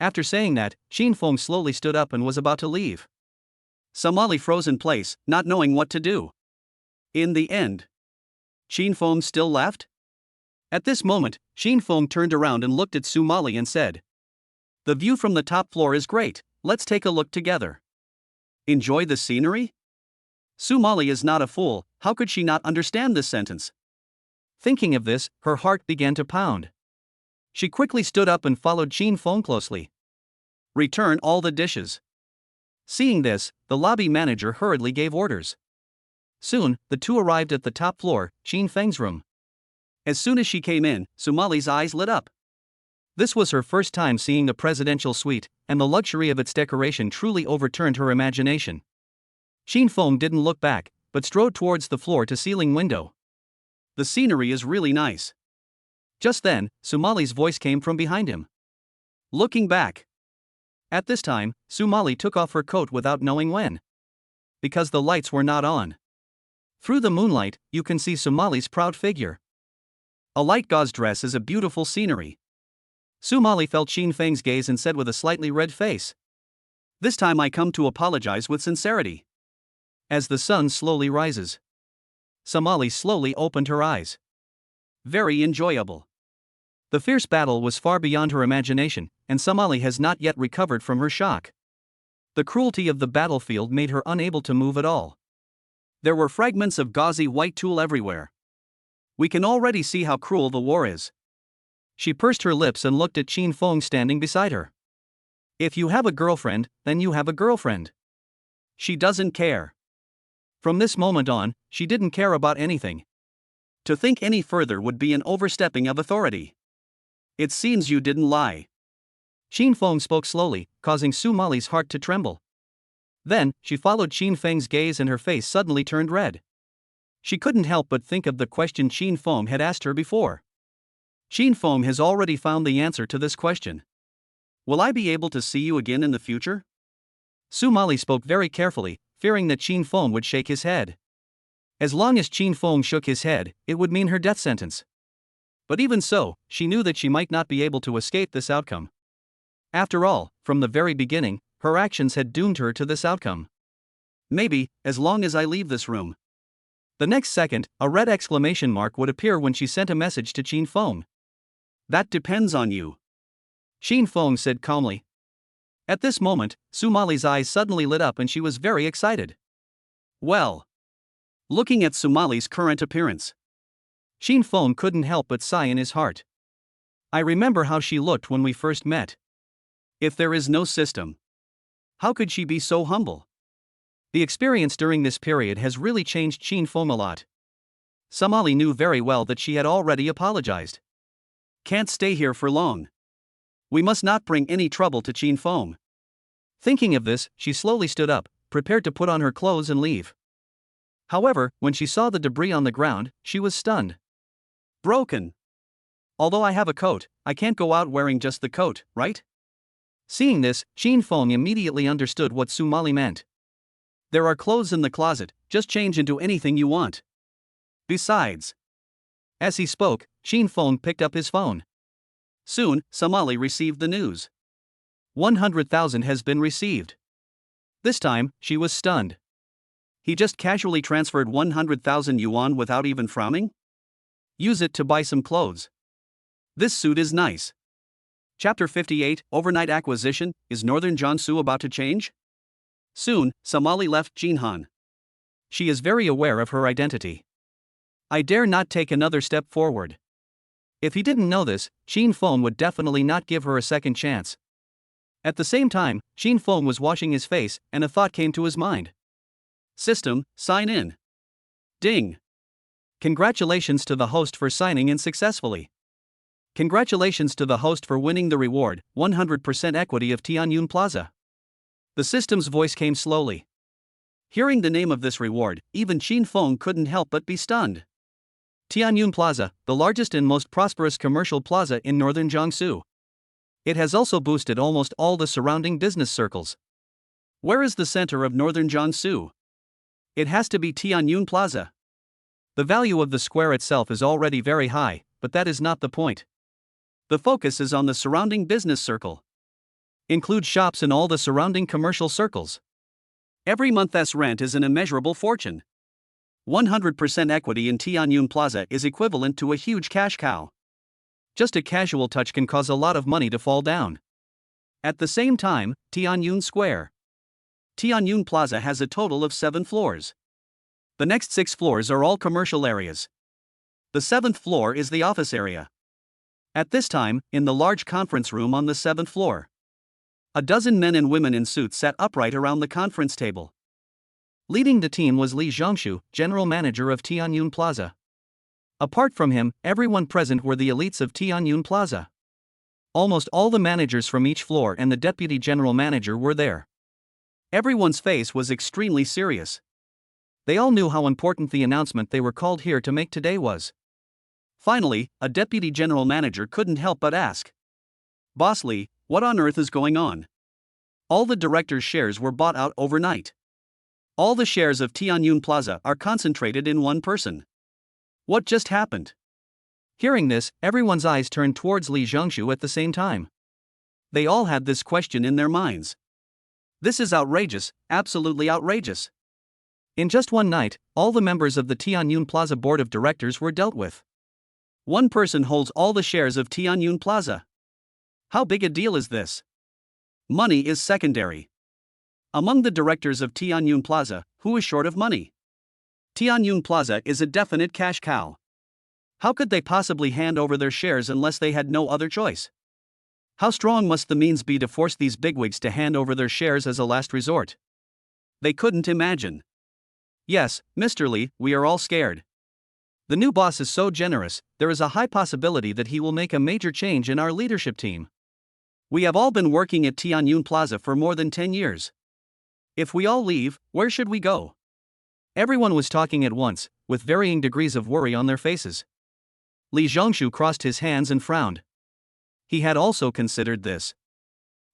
After saying that, Qin Feng slowly stood up and was about to leave. Somali froze in place, not knowing what to do. In the end, Qin Feng still left? At this moment, Qin Feng turned around and looked at Somali and said, The view from the top floor is great, let's take a look together. Enjoy the scenery? Somali is not a fool, how could she not understand this sentence? Thinking of this, her heart began to pound. She quickly stood up and followed Qin Feng closely. Return all the dishes. Seeing this, the lobby manager hurriedly gave orders. Soon, the two arrived at the top floor, Qin Feng's room. As soon as she came in, Somali's eyes lit up. This was her first time seeing the presidential suite, and the luxury of its decoration truly overturned her imagination. Shin Fong didn't look back, but strode towards the floor-to-ceiling window. The scenery is really nice. Just then, Sumali's voice came from behind him. Looking back. At this time, Sumali took off her coat without knowing when. Because the lights were not on. Through the moonlight, you can see Sumali's proud figure. A light gauze dress is a beautiful scenery. Sumali felt Shin Feng's gaze and said with a slightly red face. This time I come to apologize with sincerity. As the sun slowly rises. Sumali slowly opened her eyes. Very enjoyable. The fierce battle was far beyond her imagination, and Sumali has not yet recovered from her shock. The cruelty of the battlefield made her unable to move at all. There were fragments of gauzy white tulle everywhere. We can already see how cruel the war is. She pursed her lips and looked at Shin Fong standing beside her. If you have a girlfriend, then you have a girlfriend. She doesn't care. From this moment on, she didn't care about anything. To think any further would be an overstepping of authority. It seems you didn't lie. Shin Fong spoke slowly, causing Sumali's heart to tremble. Then, she followed Shin Feng's gaze and her face suddenly turned red. She couldn't help but think of the question Shin Fong had asked her before. Shin Fong has already found the answer to this question. Will I be able to see you again in the future? Sumali spoke very carefully, fearing that Shin Fong would shake his head. As long as Shin Fong shook his head, it would mean her death sentence. But even so, she knew that she might not be able to escape this outcome. After all, from the very beginning, her actions had doomed her to this outcome. Maybe, as long as I leave this room. The next second, a red exclamation mark would appear when she sent a message to Shin Fong. That depends on you. Shin Fong said calmly. At this moment, Sumali's eyes suddenly lit up and she was very excited. Well. Looking at Sumali's current appearance. Shin Fong couldn't help but sigh in his heart. I remember how she looked when we first met. If there is no system, how could she be so humble? The experience during this period has really changed Shin Fong a lot. Sumali knew very well that she had already apologized. Can't stay here for long. We must not bring any trouble to Shin Fong. Thinking of this, she slowly stood up, prepared to put on her clothes and leave. However, when she saw the debris on the ground, she was stunned. Broken. Although I have a coat, I can't go out wearing just the coat, right? Seeing this, Shin Fong immediately understood what Sumali meant. There are clothes in the closet, just change into anything you want. Besides. As he spoke, Shin Fong picked up his phone. Soon, Sumali received the news. 100,000 has been received. This time, she was stunned. He just casually transferred 100,000 yuan without even frowning? Use it to buy some clothes. This suit is nice. Chapter 58, Overnight Acquisition. Is Northern Jiangsu about to change? Soon, Sumali left Jinhan. She is very aware of her identity. I dare not take another step forward. If he didn't know this, Shin Fong would definitely not give her a second chance. At the same time, Shin Fong was washing his face, and a thought came to his mind. System, sign in. Ding. Congratulations to the host for signing in successfully. Congratulations to the host for winning the reward, 100% equity of Tianyun Plaza. The system's voice came slowly. Hearing the name of this reward, even Shin Fong couldn't help but be stunned. Tianyun Plaza, the largest and most prosperous commercial plaza in northern Jiangsu. It has also boosted almost all the surrounding business circles. Where is the center of northern Jiangsu? It has to be Tianyun Plaza. The value of the square itself is already very high, but that is not the point. The focus is on the surrounding business circle. Include shops in all the surrounding commercial circles. Every month's rent is an immeasurable fortune. 100% equity in Tianyun Plaza is equivalent to a huge cash cow. Just a casual touch can cause a lot of money to fall down. At the same time, Tianyun Square. Tianyun Plaza has a total of 7 floors. The next 6 floors are all commercial areas. The 7th floor is the office area. At this time, in the large conference room on the 7th floor, a dozen men and women in suits sat upright around the conference table. Leading the team was Li Zhongshu, general manager of Tianyun Plaza. Apart from him, everyone present were the elites of Tianyun Plaza. Almost all the managers from each floor and the deputy general manager were there. Everyone's face was extremely serious. They all knew how important the announcement they were called here to make today was. Finally, a deputy general manager couldn't help but ask, "Boss Lee, what on earth is going on?" All the directors' shares were bought out overnight. All the shares of Tianyun Plaza are concentrated in one person. What just happened? Hearing this, everyone's eyes turned towards Li Zhongshu at the same time. They all had this question in their minds. This is outrageous, absolutely outrageous. In just one night, all the members of the Tianyun Plaza board of directors were dealt with. One person holds all the shares of Tianyun Plaza. How big a deal is this? Money is secondary. Among the directors of Tianyun Plaza, who is short of money? Tianyun Plaza is a definite cash cow. How could they possibly hand over their shares unless they had no other choice? How strong must the means be to force these bigwigs to hand over their shares as a last resort? They couldn't imagine. Yes, Mr. Lee, we are all scared. The new boss is so generous, there is a high possibility that he will make a major change in our leadership team. We have all been working at Tianyun Plaza for more than 10 years. If we all leave, where should we go? Everyone was talking at once, with varying degrees of worry on their faces. Li Zhongshu crossed his hands and frowned. He had also considered this.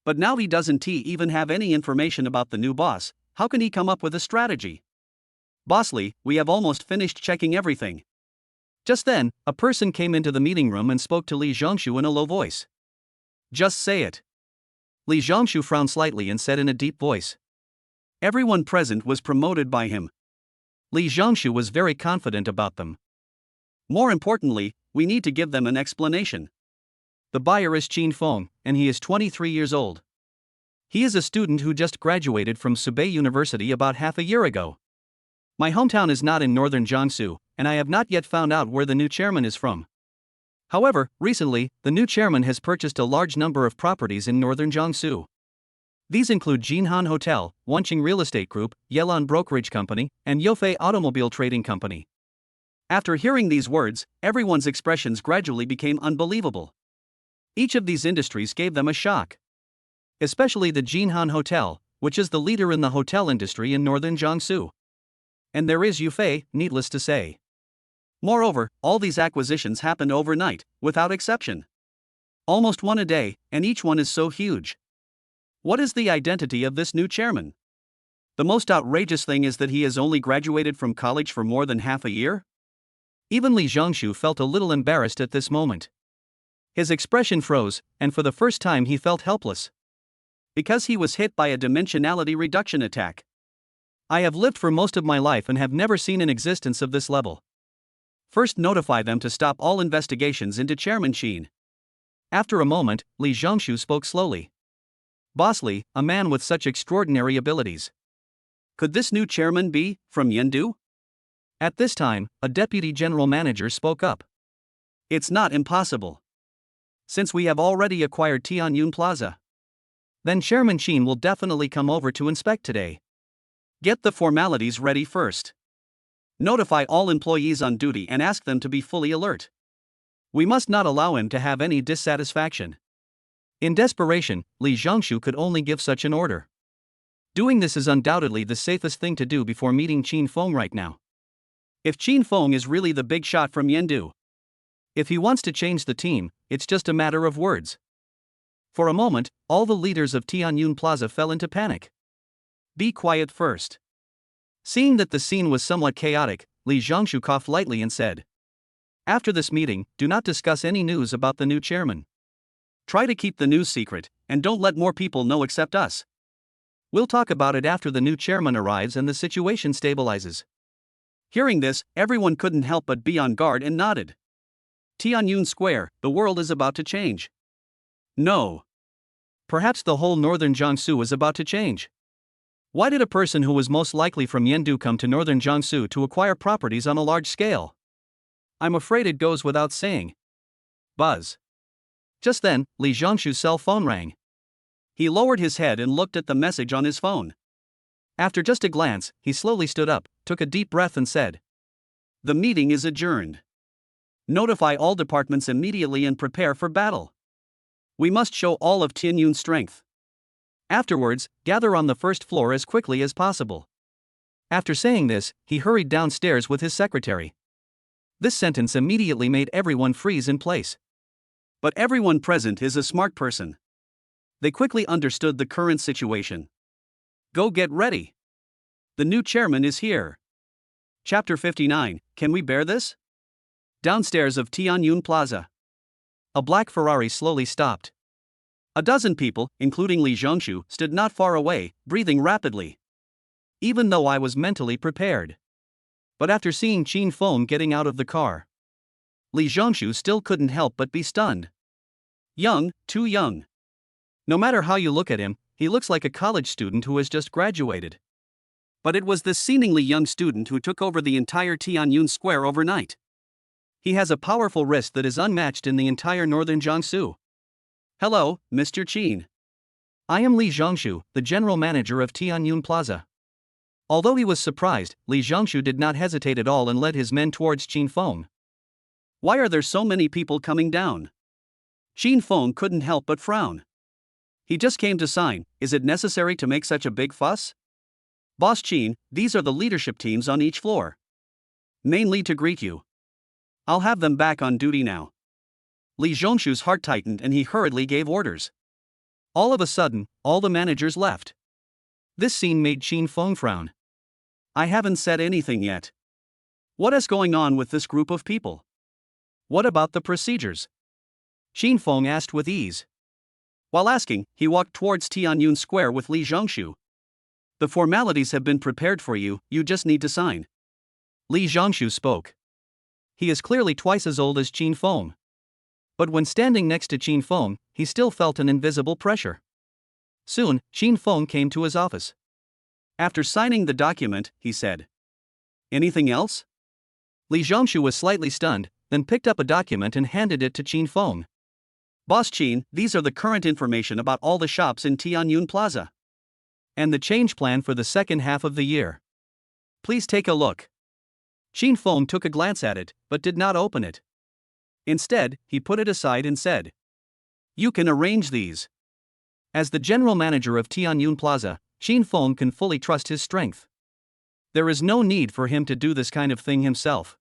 But now he doesn't even have any information about the new boss. How can he come up with a strategy? Boss Lee, we have almost finished checking everything. Just then, a person came into the meeting room and spoke to Li Zhongshu in a low voice. Just say it. Li Zhongshu frowned slightly and said in a deep voice. Everyone present was promoted by him. Li Zhongshu was very confident about them. More importantly, we need to give them an explanation. The buyer is Qin Feng, and he is 23 years old. He is a student who just graduated from Subei University about half a year ago. My hometown is not in northern Jiangsu, and I have not yet found out where the new chairman is from. However, recently, the new chairman has purchased a large number of properties in northern Jiangsu. These include Jinhan Hotel, Wanqing Real Estate Group, Yelan Brokerage Company, and Yofei Automobile Trading Company. After hearing these words, everyone's expressions gradually became unbelievable. Each of these industries gave them a shock. Especially the Jinhan Hotel, which is the leader in the hotel industry in northern Jiangsu. And there is Yufei, needless to say. Moreover, all these acquisitions happened overnight, without exception. Almost one a day, and each one is so huge. What is the identity of this new chairman? The most outrageous thing is that he has only graduated from college for more than half a year? Even Li Zhongshu felt a little embarrassed at this moment. His expression froze, and for the first time he felt helpless. Because he was hit by a dimensionality reduction attack. I have lived for most of my life and have never seen an existence of this level. First notify them to stop all investigations into Chairman Qin. After a moment, Li Zhongshu spoke slowly. Boss Li, a man with such extraordinary abilities. Could this new chairman be from Yendu? At this time, a deputy general manager spoke up. It's not impossible. Since we have already acquired Tianyun Plaza. Then Chairman Qin will definitely come over to inspect today. Get the formalities ready first. Notify all employees on duty and ask them to be fully alert. We must not allow him to have any dissatisfaction. In desperation, Li Zhongshu could only give such an order. Doing this is undoubtedly the safest thing to do before meeting Qin Feng right now. If Qin Feng is really the big shot from Yendu. If he wants to change the team, it's just a matter of words. For a moment, all the leaders of Tianyun Plaza fell into panic. Be quiet first. Seeing that the scene was somewhat chaotic, Li Zhongshu coughed lightly and said, After this meeting, do not discuss any news about the new chairman. Try to keep the news secret, and don't let more people know except us. We'll talk about it after the new chairman arrives and the situation stabilizes. Hearing this, everyone couldn't help but be on guard and nodded. Tianyun Square, the world is about to change. No. Perhaps the whole northern Jiangsu is about to change. Why did a person who was most likely from Yendu come to northern Jiangsu to acquire properties on a large scale? I'm afraid it goes without saying. Buzz. Just then, Li Zhongshu's cell phone rang. He lowered his head and looked at the message on his phone. After just a glance, he slowly stood up, took a deep breath and said, The meeting is adjourned. Notify all departments immediately and prepare for battle. We must show all of Tianyun's strength. Afterwards, gather on the first floor as quickly as possible. After saying this, he hurried downstairs with his secretary. This sentence immediately made everyone freeze in place. But everyone present is a smart person. They quickly understood the current situation. Go get ready. The new chairman is here. Chapter 59, Can we bear this? Downstairs of Tianyun Plaza. A black Ferrari slowly stopped. A dozen people, including Li Zhongshu, stood not far away, breathing rapidly. Even though I was mentally prepared. But after seeing Qin Feng getting out of the car, Li Zhongshu still couldn't help but be stunned. Young, too young. No matter how you look at him, he looks like a college student who has just graduated. But it was this seemingly young student who took over the entire Tianyun Square overnight. He has a powerful wrist that is unmatched in the entire northern Jiangsu. Hello, Mr. Qin. I am Li Zhongshu, the general manager of Tianyun Plaza. Although he was surprised, Li Zhongshu did not hesitate at all and led his men towards Qin Feng. Why are there so many people coming down? Qin Feng couldn't help but frown. He just came to sign. Is it necessary to make such a big fuss? Boss Qin, these are the leadership teams on each floor. Mainly to greet you. I'll have them back on duty now. Li Zhongshu's heart tightened and he hurriedly gave orders. All of a sudden, all the managers left. This scene made Qin Feng frown. I haven't said anything yet. What is going on with this group of people? What about the procedures? Qin Feng asked with ease. While asking, he walked towards Tianyun Square with Li Zhongshu. The formalities have been prepared for you, you just need to sign. Li Zhongshu spoke. He is clearly twice as old as Qin Feng. But when standing next to Qin Feng, he still felt an invisible pressure. Soon, Qin Feng came to his office. After signing the document, he said, Anything else? Li Zhongshu was slightly stunned, then picked up a document and handed it to Qin Feng. Boss Qin, these are the current information about all the shops in Tianyun Plaza. And the change plan for the second half of the year. Please take a look. Qin Feng took a glance at it, but did not open it. Instead, he put it aside and said, You can arrange these. As the general manager of Tianyun Plaza, Qin Feng can fully trust his strength. There is no need for him to do this kind of thing himself.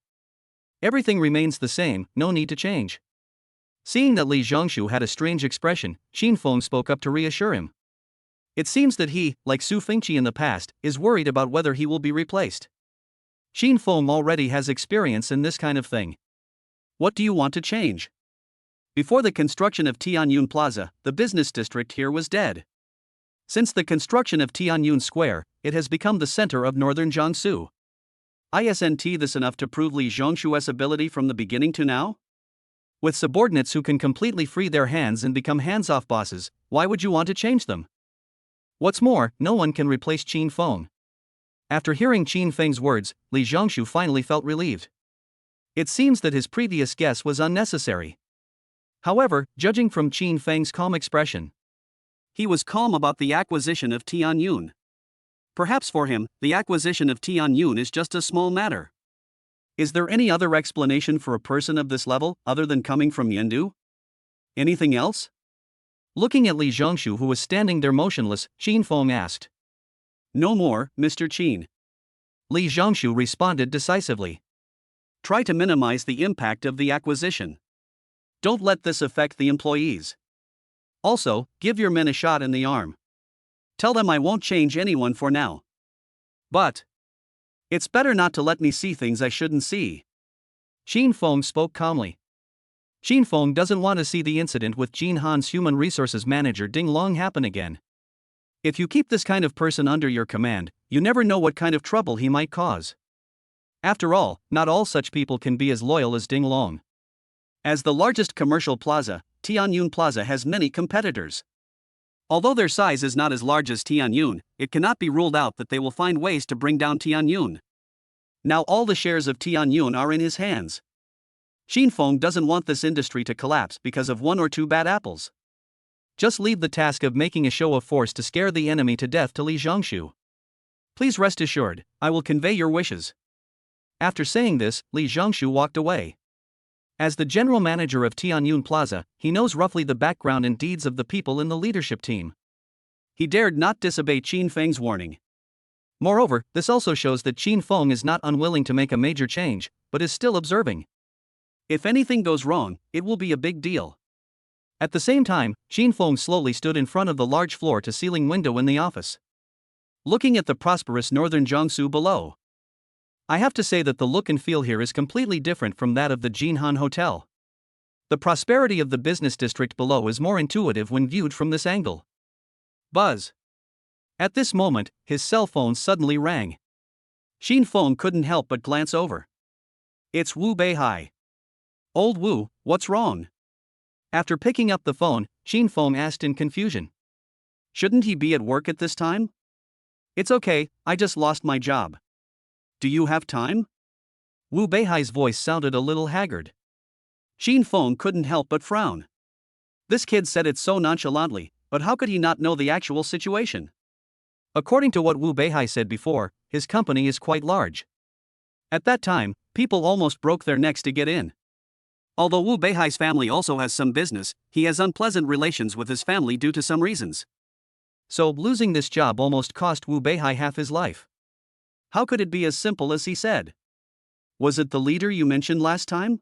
Everything remains the same, no need to change. Seeing that Li Zhongshu had a strange expression, Qin Feng spoke up to reassure him. It seems that he, like Su Fengqi in the past, is worried about whether he will be replaced. Qin Feng already has experience in this kind of thing. What do you want to change? Before the construction of Tianyun Plaza, the business district here was dead. Since the construction of Tianyun Square, it has become the center of northern Jiangsu. Isn't this enough to prove Li Zhongshu's ability from the beginning to now? With subordinates who can completely free their hands and become hands-off bosses, why would you want to change them? What's more, no one can replace Qin Feng. After hearing Qin Feng's words, Li Zhongshu finally felt relieved. It seems that his previous guess was unnecessary. However, judging from Qin Feng's calm expression, he was calm about the acquisition of Tianyun. Perhaps for him, the acquisition of Tianyun is just a small matter. Is there any other explanation for a person of this level, other than coming from Yendu? Anything else? Looking at Li Zhongshu, who was standing there motionless, Qin Feng asked. No more, Mr. Qin. Li Zhongshu responded decisively. Try to minimize the impact of the acquisition. Don't let this affect the employees. Also, give your men a shot in the arm. Tell them I won't change anyone for now. But it's better not to let me see things I shouldn't see. Qin Feng spoke calmly. Qin Feng doesn't want to see the incident with Jin Han's human resources manager Ding Long happen again. If you keep this kind of person under your command, you never know what kind of trouble he might cause. After all, not all such people can be as loyal as Ding Long. As the largest commercial plaza, Tianyun Plaza has many competitors. Although their size is not as large as Tianyun, it cannot be ruled out that they will find ways to bring down Tianyun. Now all the shares of Tianyun are in his hands. Qin Feng doesn't want this industry to collapse because of one or two bad apples. Just leave the task of making a show of force to scare the enemy to death to Li Zhongshu. Please rest assured, I will convey your wishes. After saying this, Li Zhongshu walked away. As the general manager of Tianyun Plaza, he knows roughly the background and deeds of the people in the leadership team. He dared not disobey Qin Feng's warning. Moreover, this also shows that Qin Feng is not unwilling to make a major change, but is still observing. If anything goes wrong, it will be a big deal. At the same time, Qin Feng slowly stood in front of the large floor-to-ceiling window in the office, looking at the prosperous northern Jiangsu below. I have to say that the look and feel here is completely different from that of the Jinhan Hotel. The prosperity of the business district below is more intuitive when viewed from this angle. Buzz. At this moment, his cell phone suddenly rang. Qin Feng couldn't help but glance over. It's Wu Beihai. Old Wu, what's wrong? After picking up the phone, Qin Feng asked in confusion. Shouldn't he be at work at this time? It's okay, I just lost my job. Do you have time? Wu Beihai's voice sounded a little haggard. Qin Feng couldn't help but frown. This kid said it so nonchalantly, but how could he not know the actual situation? According to what Wu Beihai said before, his company is quite large. At that time, people almost broke their necks to get in. Although Wu Beihai's family also has some business, he has unpleasant relations with his family due to some reasons. So, losing this job almost cost Wu Beihai half his life. How could it be as simple as he said? Was it the leader you mentioned last time?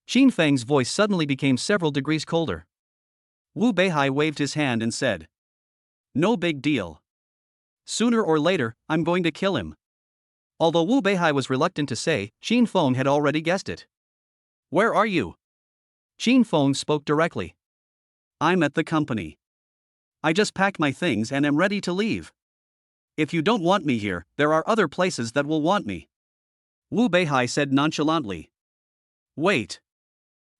Qin Feng's voice suddenly became several degrees colder. Wu Beihai waved his hand and said, "No big deal. Sooner or later, I'm going to kill him." Although Wu Beihai was reluctant to say, Qin Feng had already guessed it. "Where are you?" Qin Feng spoke directly. "I'm at the company. I just packed my things and am ready to leave. If you don't want me here, there are other places that will want me," Wu Beihai said nonchalantly. "Wait."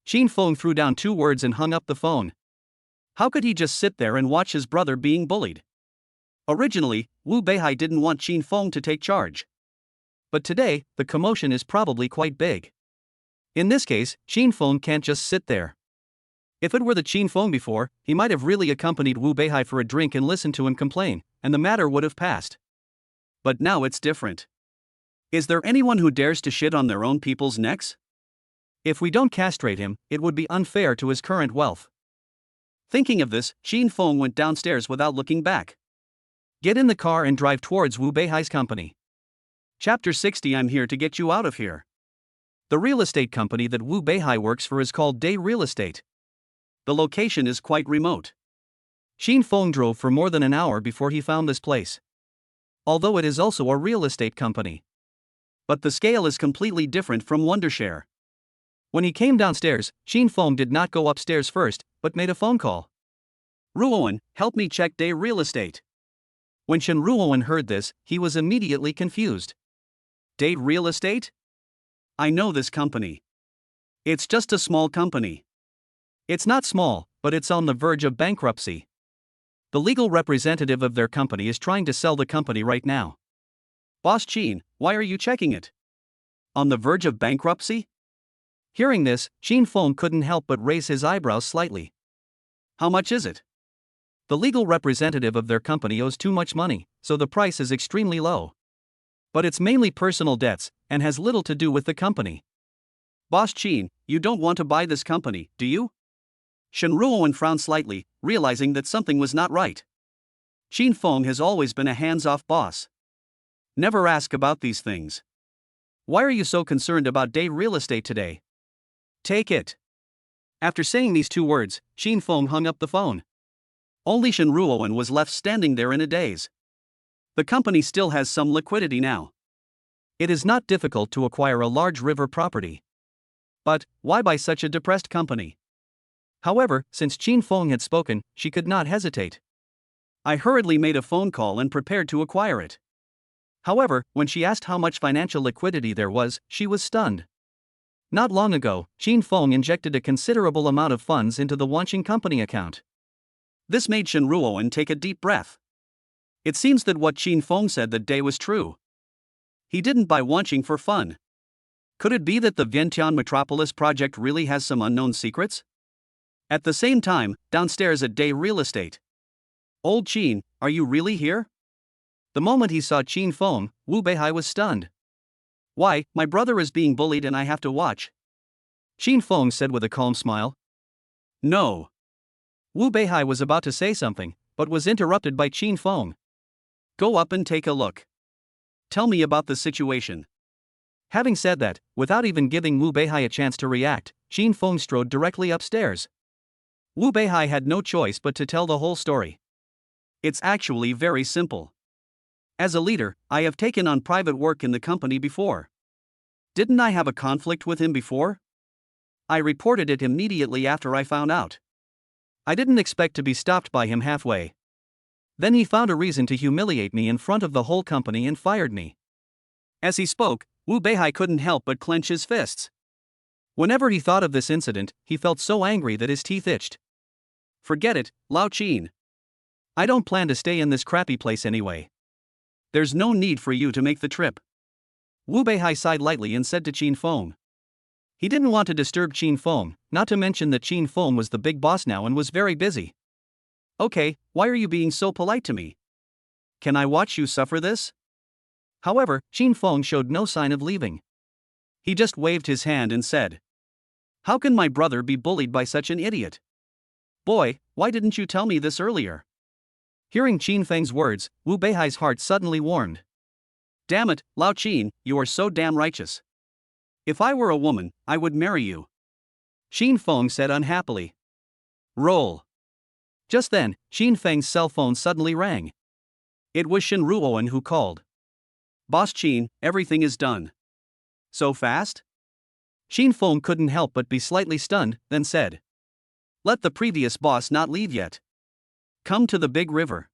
Qin Feng threw down 2 words and hung up the phone. How could he just sit there and watch his brother being bullied? Originally, Wu Beihai didn't want Qin Feng to take charge. But today, the commotion is probably quite big. In this case, Qin Feng can't just sit there. If it were the Qin Feng before, he might have really accompanied Wu Beihai for a drink and listened to him complain, and the matter would have passed. But now it's different. Is there anyone who dares to shit on their own people's necks? If we don't castrate him, it would be unfair to his current wealth. Thinking of this, Qin Feng went downstairs without looking back. Get in the car and drive towards Wu Beihai's company. Chapter 60. I'm here to get you out of here. The real estate company that Wu Beihai works for is called Day Real Estate. The location is quite remote. Qin Feng drove for more than an hour before he found this place. Although it is also a real estate company. But the scale is completely different from Wondershare. When he came downstairs, Qin Feng did not go upstairs first, but made a phone call. "Ruoan, help me check Day Real Estate." When Shen Ruoan heard this, he was immediately confused. Day Real Estate? I know this company. It's just a small company. It's not small, but it's on the verge of bankruptcy. The legal representative of their company is trying to sell the company right now. Boss Qin, why are you checking it? On the verge of bankruptcy? Hearing this, Qin Feng couldn't help but raise his eyebrows slightly. How much is it? The legal representative of their company owes too much money, so the price is extremely low. But it's mainly personal debts, and has little to do with the company. Boss Qin, you don't want to buy this company, do you? Shen Ruoan frowned slightly, realizing that something was not right. Qin Feng has always been a hands-off boss. Never ask about these things. Why are you so concerned about Day Real Estate today? Take it. After saying these 2 words, Qin Feng hung up the phone. Only Shen Ruoan was left standing there in a daze. The company still has some liquidity now. It is not difficult to acquire a large river property. But, why buy such a depressed company? However, since Qin Feng had spoken, she could not hesitate. I hurriedly made a phone call and prepared to acquire it. However, when she asked how much financial liquidity there was, she was stunned. Not long ago, Qin Feng injected a considerable amount of funds into the Wanqing company account. This made Shen Ruoan take a deep breath. It seems that what Qin Feng said that day was true. He didn't buy Wanqing for fun. Could it be that the Vientiane Metropolis project really has some unknown secrets? At the same time, downstairs at Day Real Estate. Old Qin, are you really here? The moment he saw Qin Feng, Wu Beihai was stunned. Why, my brother is being bullied and I have to watch. Qin Feng said with a calm smile. No. Wu Beihai was about to say something, but was interrupted by Qin Feng. Go up and take a look. Tell me about the situation. Having said that, without even giving Wu Beihai a chance to react, Qin Feng strode directly upstairs. Wu Beihai had no choice but to tell the whole story. It's actually very simple. As a leader, I have taken on private work in the company before. Didn't I have a conflict with him before? I reported it immediately after I found out. I didn't expect to be stopped by him halfway. Then he found a reason to humiliate me in front of the whole company and fired me. As he spoke, Wu Beihai couldn't help but clench his fists. Whenever he thought of this incident, he felt so angry that his teeth itched. Forget it, Lao Qin. I don't plan to stay in this crappy place anyway. There's no need for you to make the trip. Wu Beihai sighed lightly and said to Qin Feng. He didn't want to disturb Qin Feng, not to mention that Qin Feng was the big boss now and was very busy. Okay, why are you being so polite to me? Can I watch you suffer this? However, Qin Feng showed no sign of leaving. He just waved his hand and said, "How can my brother be bullied by such an idiot? Boy, why didn't you tell me this earlier?" Hearing Qin Feng's words, Wu Beihai's heart suddenly warmed. Damn it, Lao Qin, you are so damn righteous. If I were a woman, I would marry you. Qin Feng said unhappily. Roll. Just then, Qin Feng's cell phone suddenly rang. It was Shen Ruoan who called. Boss Qin, everything is done. So fast? Qin Feng couldn't help but be slightly stunned, then said. Let the previous boss not leave yet. Come to the big river.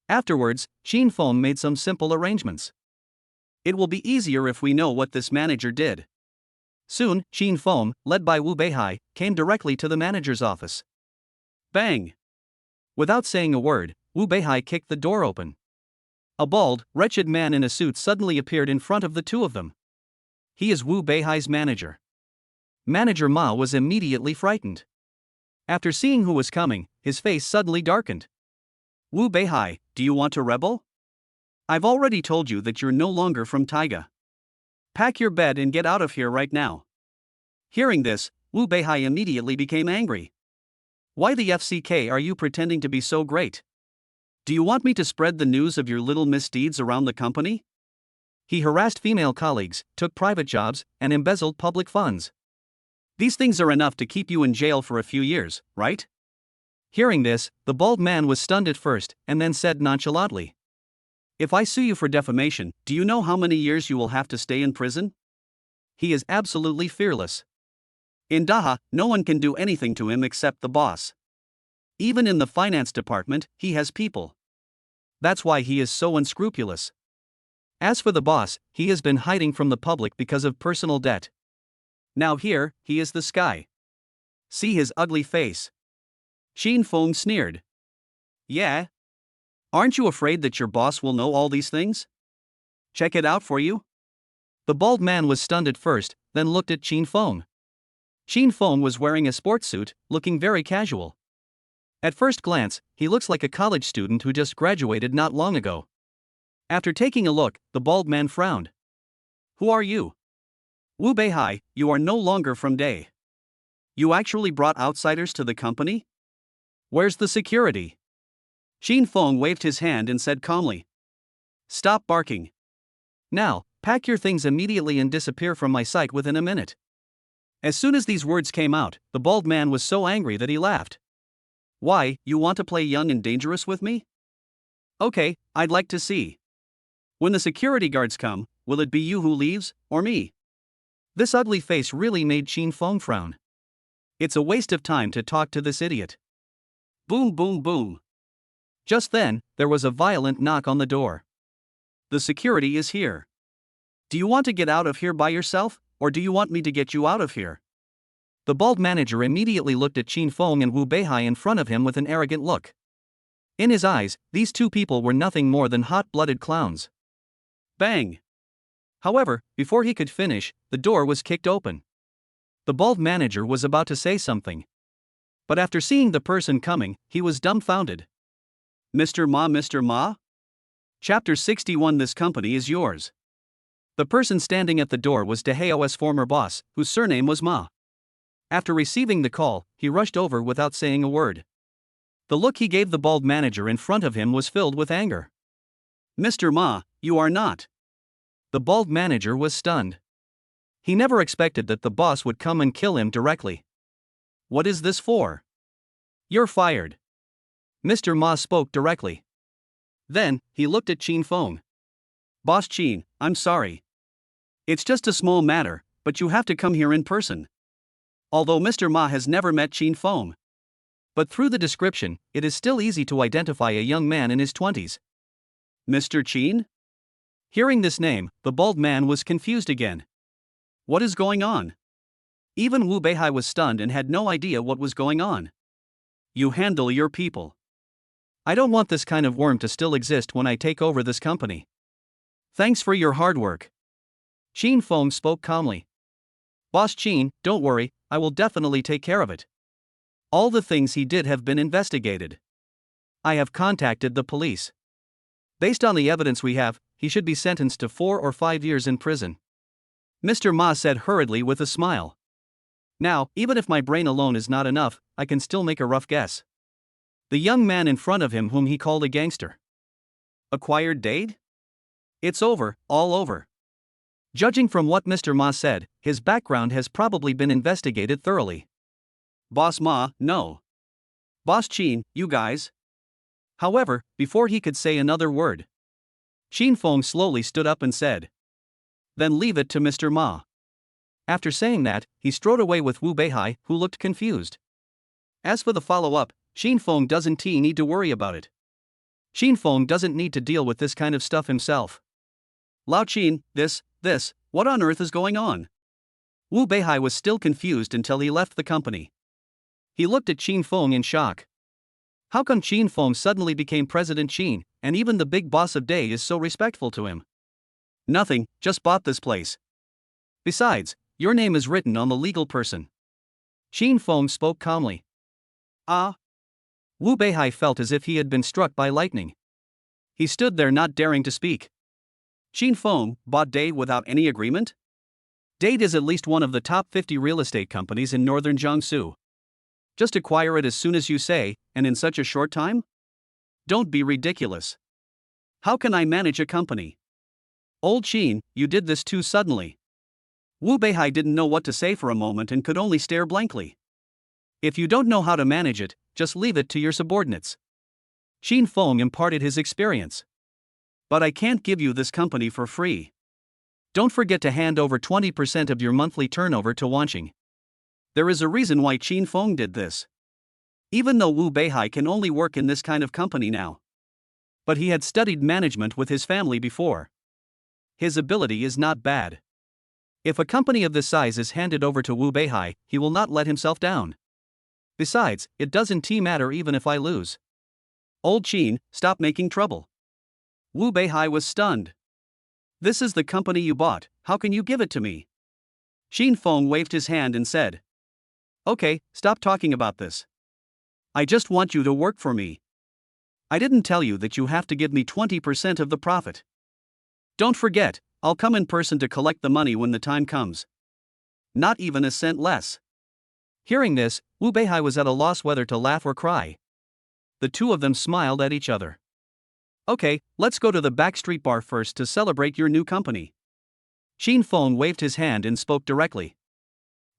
Afterwards, Qin Feng made some simple arrangements. It will be easier if we know what this manager did. Soon, Qin Feng, led by Wu Beihai, came directly to the manager's office. Bang! Without saying a word, Wu Beihai kicked the door open. A bald, wretched man in a suit suddenly appeared in front of the two of them. He is Wu Beihai's manager. Manager Ma was immediately frightened. After seeing who was coming, his face suddenly darkened. Wu Beihai, do you want to rebel? I've already told you that you're no longer from Taiga. Pack your bed and get out of here right now. Hearing this, Wu Beihai immediately became angry. Why the FCK are you pretending to be so great? Do you want me to spread the news of your little misdeeds around the company? He harassed female colleagues, took private jobs, and embezzled public funds. These things are enough to keep you in jail for a few years, right? Hearing this, the bald man was stunned at first, and then said nonchalantly. If I sue you for defamation, do you know how many years you will have to stay in prison? He is absolutely fearless. In Daha, no one can do anything to him except the boss. Even in the finance department, he has people. That's why he is so unscrupulous. As for the boss, he has been hiding from the public because of personal debt. Now here, he is the sky. See his ugly face. Qin Feng sneered. Yeah? Aren't you afraid that your boss will know all these things? Check it out for you? The bald man was stunned at first, then looked at Qin Feng. Qin Feng was wearing a sports suit, looking very casual. At first glance, he looks like a college student who just graduated not long ago. After taking a look, the bald man frowned. Who are you? Wu Beihai, you are no longer from Day. You actually brought outsiders to the company? Where's the security? Qin Feng waved his hand and said calmly. Stop barking. Now, pack your things immediately and disappear from my sight within a minute. As soon as these words came out, the bald man was so angry that he laughed. Why, you want to play young and dangerous with me? Okay, I'd like to see. When the security guards come, will it be you who leaves, or me? This ugly face really made Qin Feng frown. It's a waste of time to talk to this idiot. Boom, boom, boom. Just then, there was a violent knock on the door. The security is here. Do you want to get out of here by yourself, or do you want me to get you out of here? The bald manager immediately looked at Qin Feng and Wu Beihai in front of him with an arrogant look. In his eyes, these two people were nothing more than hot-blooded clowns. Bang! However, before he could finish, the door was kicked open. The bald manager was about to say something. But after seeing the person coming, he was dumbfounded. Mr. Ma? Chapter 61. This company is yours. The person standing at the door was Daheo's former boss, whose surname was Ma. After receiving the call, he rushed over without saying a word. The look he gave the bald manager in front of him was filled with anger. Mr. Ma, you are not. The bald manager was stunned. He never expected that the boss would come and kill him directly. What is this for? You're fired. Mr. Ma spoke directly. Then, he looked at Qin Feng. Boss Qin, I'm sorry. It's just a small matter, but you have to come here in person. Although Mr. Ma has never met Qin Feng. But through the description, it is still easy to identify a young man in his 20s. Mr. Qin? Hearing this name, the bald man was confused again. What is going on? Even Wu Beihai was stunned and had no idea what was going on. You handle your people. I don't want this kind of worm to still exist when I take over this company. Thanks for your hard work. Qin Feng spoke calmly. Boss Qin, don't worry, I will definitely take care of it. All the things he did have been investigated. I have contacted the police. Based on the evidence we have, he should be sentenced to 4 or 5 years in prison. Mr. Ma said hurriedly with a smile. Now, even if my brain alone is not enough, I can still make a rough guess. The young man in front of him whom he called a gangster. Acquired date? It's over, all over. Judging from what Mr. Ma said, his background has probably been investigated thoroughly. Boss Ma, no. Boss Qin, you guys. However, before he could say another word, Qin Feng slowly stood up and said, Then leave it to Mr. Ma. After saying that, he strode away with Wu Beihai, who looked confused. As for the follow-up, Qin Feng doesn't need to worry about it. Qin Feng doesn't need to deal with this kind of stuff himself. Lao Qin, what on earth is going on? Wu Beihai was still confused until he left the company. He looked at Qin Feng in shock. How come Qin Feng suddenly became President Qin, and even the big boss of Day is so respectful to him? Nothing, just bought this place. Besides, your name is written on the legal person. Qin Feng spoke calmly. Ah? Wu Beihai felt as if he had been struck by lightning. He stood there not daring to speak. Qin Feng bought Dade without any agreement? Dade is at least one of the top 50 real estate companies in northern Jiangsu. Just acquire it as soon as you say, and in such a short time? Don't be ridiculous. How can I manage a company? Old Qin, you did this too suddenly. Wu Beihai didn't know what to say for a moment and could only stare blankly. If you don't know how to manage it, just leave it to your subordinates. Qin Feng imparted his experience. But I can't give you this company for free. Don't forget to hand over 20% of your monthly turnover to Wanqing. There is a reason why Qin Feng did this. Even though Wu Beihai can only work in this kind of company now. But he had studied management with his family before. His ability is not bad. If a company of this size is handed over to Wu Beihai, he will not let himself down. Besides, it doesn't matter even if I lose. Old Qin, stop making trouble. Wu Beihai was stunned. This is the company you bought, how can you give it to me? Qin Feng waved his hand and said. Okay, stop talking about this. I just want you to work for me. I didn't tell you that you have to give me 20% of the profit. Don't forget, I'll come in person to collect the money when the time comes. Not even a cent less. Hearing this, Wu Beihai was at a loss whether to laugh or cry. The two of them smiled at each other. Okay, let's go to the back street bar first to celebrate your new company. Qin Feng waved his hand and spoke directly.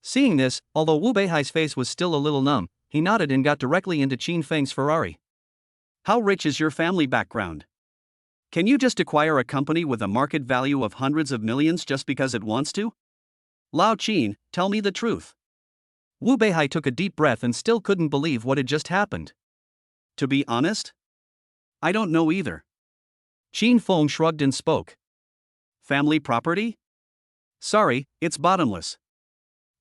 Seeing this, although Wu Beihai's face was still a little numb, he nodded and got directly into Qin Feng's Ferrari. How rich is your family background? Can you just acquire a company with a market value of hundreds of millions just because it wants to? Lao Qin, tell me the truth. Wu Beihai took a deep breath and still couldn't believe what had just happened. To be honest? I don't know either. Qin Feng shrugged and spoke. Family property? Sorry, it's bottomless.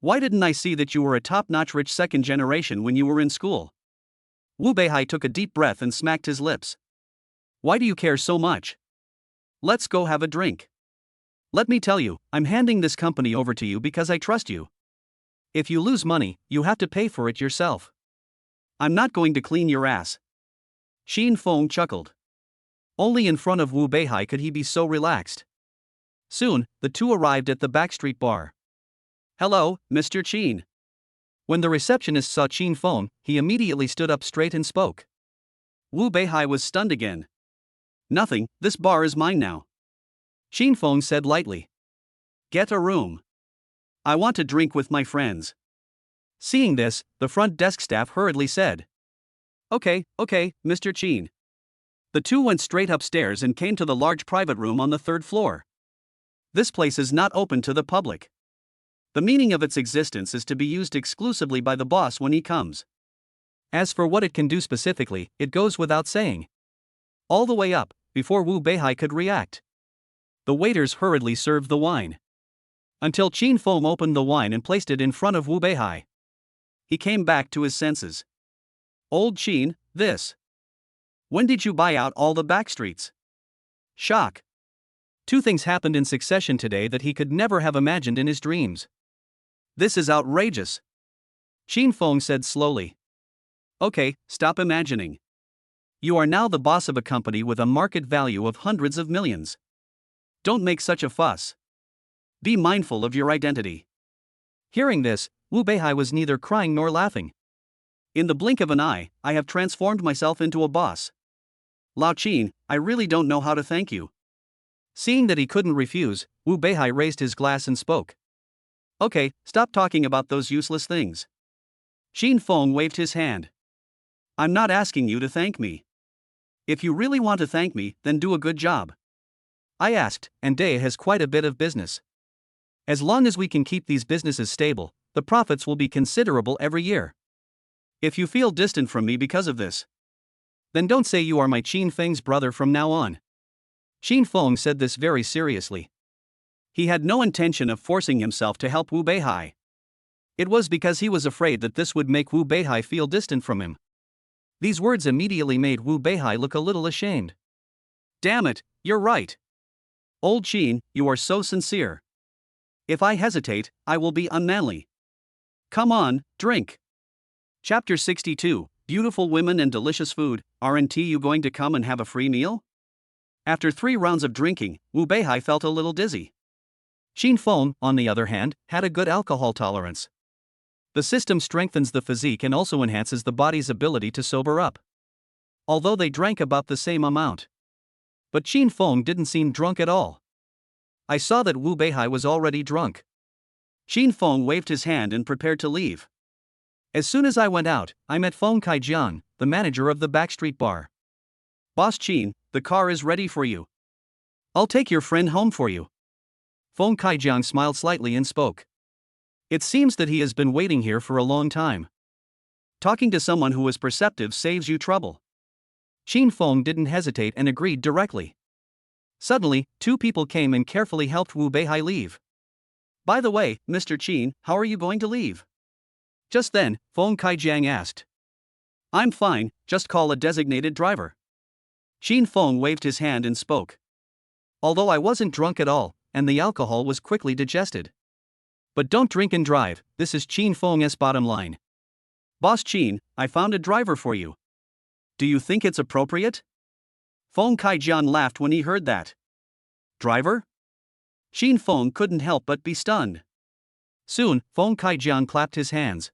Why didn't I see that you were a top-notch rich second generation when you were in school? Wu Beihai took a deep breath and smacked his lips. Why do you care so much? Let's go have a drink. Let me tell you, I'm handing this company over to you because I trust you. If you lose money, you have to pay for it yourself. I'm not going to clean your ass. Qin Feng chuckled. Only in front of Wu Beihai could he be so relaxed. Soon, the two arrived at the backstreet bar. Hello, Mr. Qin. When the receptionist saw Qin Feng, he immediately stood up straight and spoke. Wu Beihai was stunned again. Nothing, this bar is mine now. Qin Feng said lightly. Get a room. I want to drink with my friends. Seeing this, the front desk staff hurriedly said. Okay, Mr. Qin. The two went straight upstairs and came to the large private room on the third floor. This place is not open to the public. The meaning of its existence is to be used exclusively by the boss when he comes. As for what it can do specifically, it goes without saying. All the way up, before Wu Beihai could react. The waiters hurriedly served the wine. Until Qin Feng opened the wine and placed it in front of Wu Beihai. He came back to his senses. Old Qin, this. When did you buy out all the back streets? Shock. Two things happened in succession today that he could never have imagined in his dreams. This is outrageous. Qin Feng said slowly. Okay, stop imagining. You are now the boss of a company with a market value of hundreds of millions. Don't make such a fuss. Be mindful of your identity. Hearing this, Wu Beihai was neither crying nor laughing. In the blink of an eye, I have transformed myself into a boss. Lao Qin, I really don't know how to thank you. Seeing that he couldn't refuse, Wu Beihai raised his glass and spoke. Okay, stop talking about those useless things. Qin Feng waved his hand. I'm not asking you to thank me. If you really want to thank me, then do a good job. I asked, and Day has quite a bit of business. As long as we can keep these businesses stable, the profits will be considerable every year. If you feel distant from me because of this, then don't say you are my Qin Feng's brother from now on. Qin Feng said this very seriously. He had no intention of forcing himself to help Wu Beihai. It was because he was afraid that this would make Wu Beihai feel distant from him. These words immediately made Wu Beihai look a little ashamed. Damn it, you're right. Old Qin, you are so sincere. If I hesitate, I will be unmanly. Come on, drink. Chapter 62, Beautiful Women and Delicious Food, aren't you going to come and have a free meal? After 3 rounds of drinking, Wu Beihai felt a little dizzy. Qin Feng, on the other hand, had a good alcohol tolerance. The system strengthens the physique and also enhances the body's ability to sober up. Although they drank about the same amount. But Qin Feng didn't seem drunk at all. I saw that Wu Beihai was already drunk. Qin Feng waved his hand and prepared to leave. As soon as I went out, I met Feng Kaijian, the manager of the backstreet bar. Boss Qin, the car is ready for you. I'll take your friend home for you. Feng Kaijian smiled slightly and spoke. It seems that he has been waiting here for a long time. Talking to someone who is perceptive saves you trouble. Qin Feng didn't hesitate and agreed directly. Suddenly, 2 people came and carefully helped Wu Beihai leave. By the way, Mr. Qin, how are you going to leave? Just then, Feng Kaijian asked. I'm fine, just call a designated driver. Qin Feng waved his hand and spoke. Although I wasn't drunk at all, and the alcohol was quickly digested. But don't drink and drive, this is Qin Feng's bottom line. Boss Qin, I found a driver for you. Do you think it's appropriate? Feng Kaijian laughed when he heard that. Driver? Qin Feng couldn't help but be stunned. Soon, Feng Kaijian clapped his hands.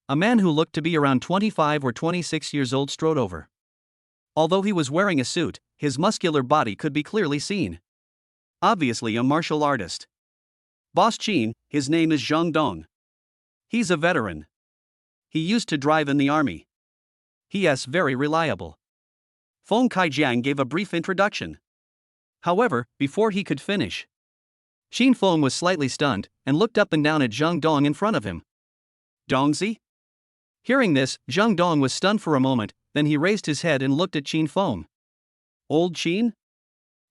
A man who looked to be around 25 or 26 years old strode over. Although he was wearing a suit, his muscular body could be clearly seen. Obviously a martial artist. Boss Qin, his name is Zhang Dong. He's a veteran. He used to drive in the army. He is very reliable. Feng Kaijian gave a brief introduction. However, before he could finish, Qin Feng was slightly stunned and looked up and down at Zhang Dong in front of him. Dongzi? Hearing this, Zhang Dong was stunned for a moment, then he raised his head and looked at Qin Feng. Old Qin?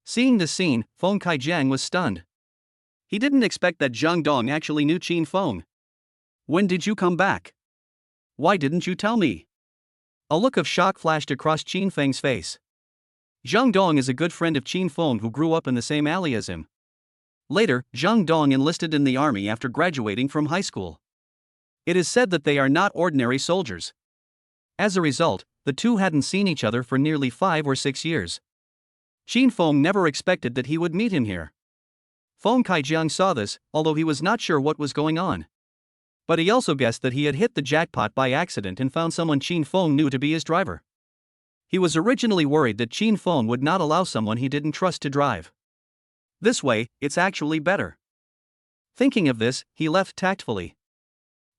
Seeing the scene, Feng Kaijian was stunned. He didn't expect that Zhang Dong actually knew Qin Feng. When did you come back? Why didn't you tell me? A look of shock flashed across Qin Feng's face. Zhang Dong is a good friend of Qin Feng who grew up in the same alley as him. Later, Zhang Dong enlisted in the army after graduating from high school. It is said that they are not ordinary soldiers. As a result, the two hadn't seen each other for nearly 5 or 6 years. Qin Feng never expected that he would meet him here. Feng Kaijian saw this, although he was not sure what was going on. But he also guessed that he had hit the jackpot by accident and found someone Qin Feng knew to be his driver. He was originally worried that Qin Feng would not allow someone he didn't trust to drive. This way, it's actually better. Thinking of this, he left tactfully.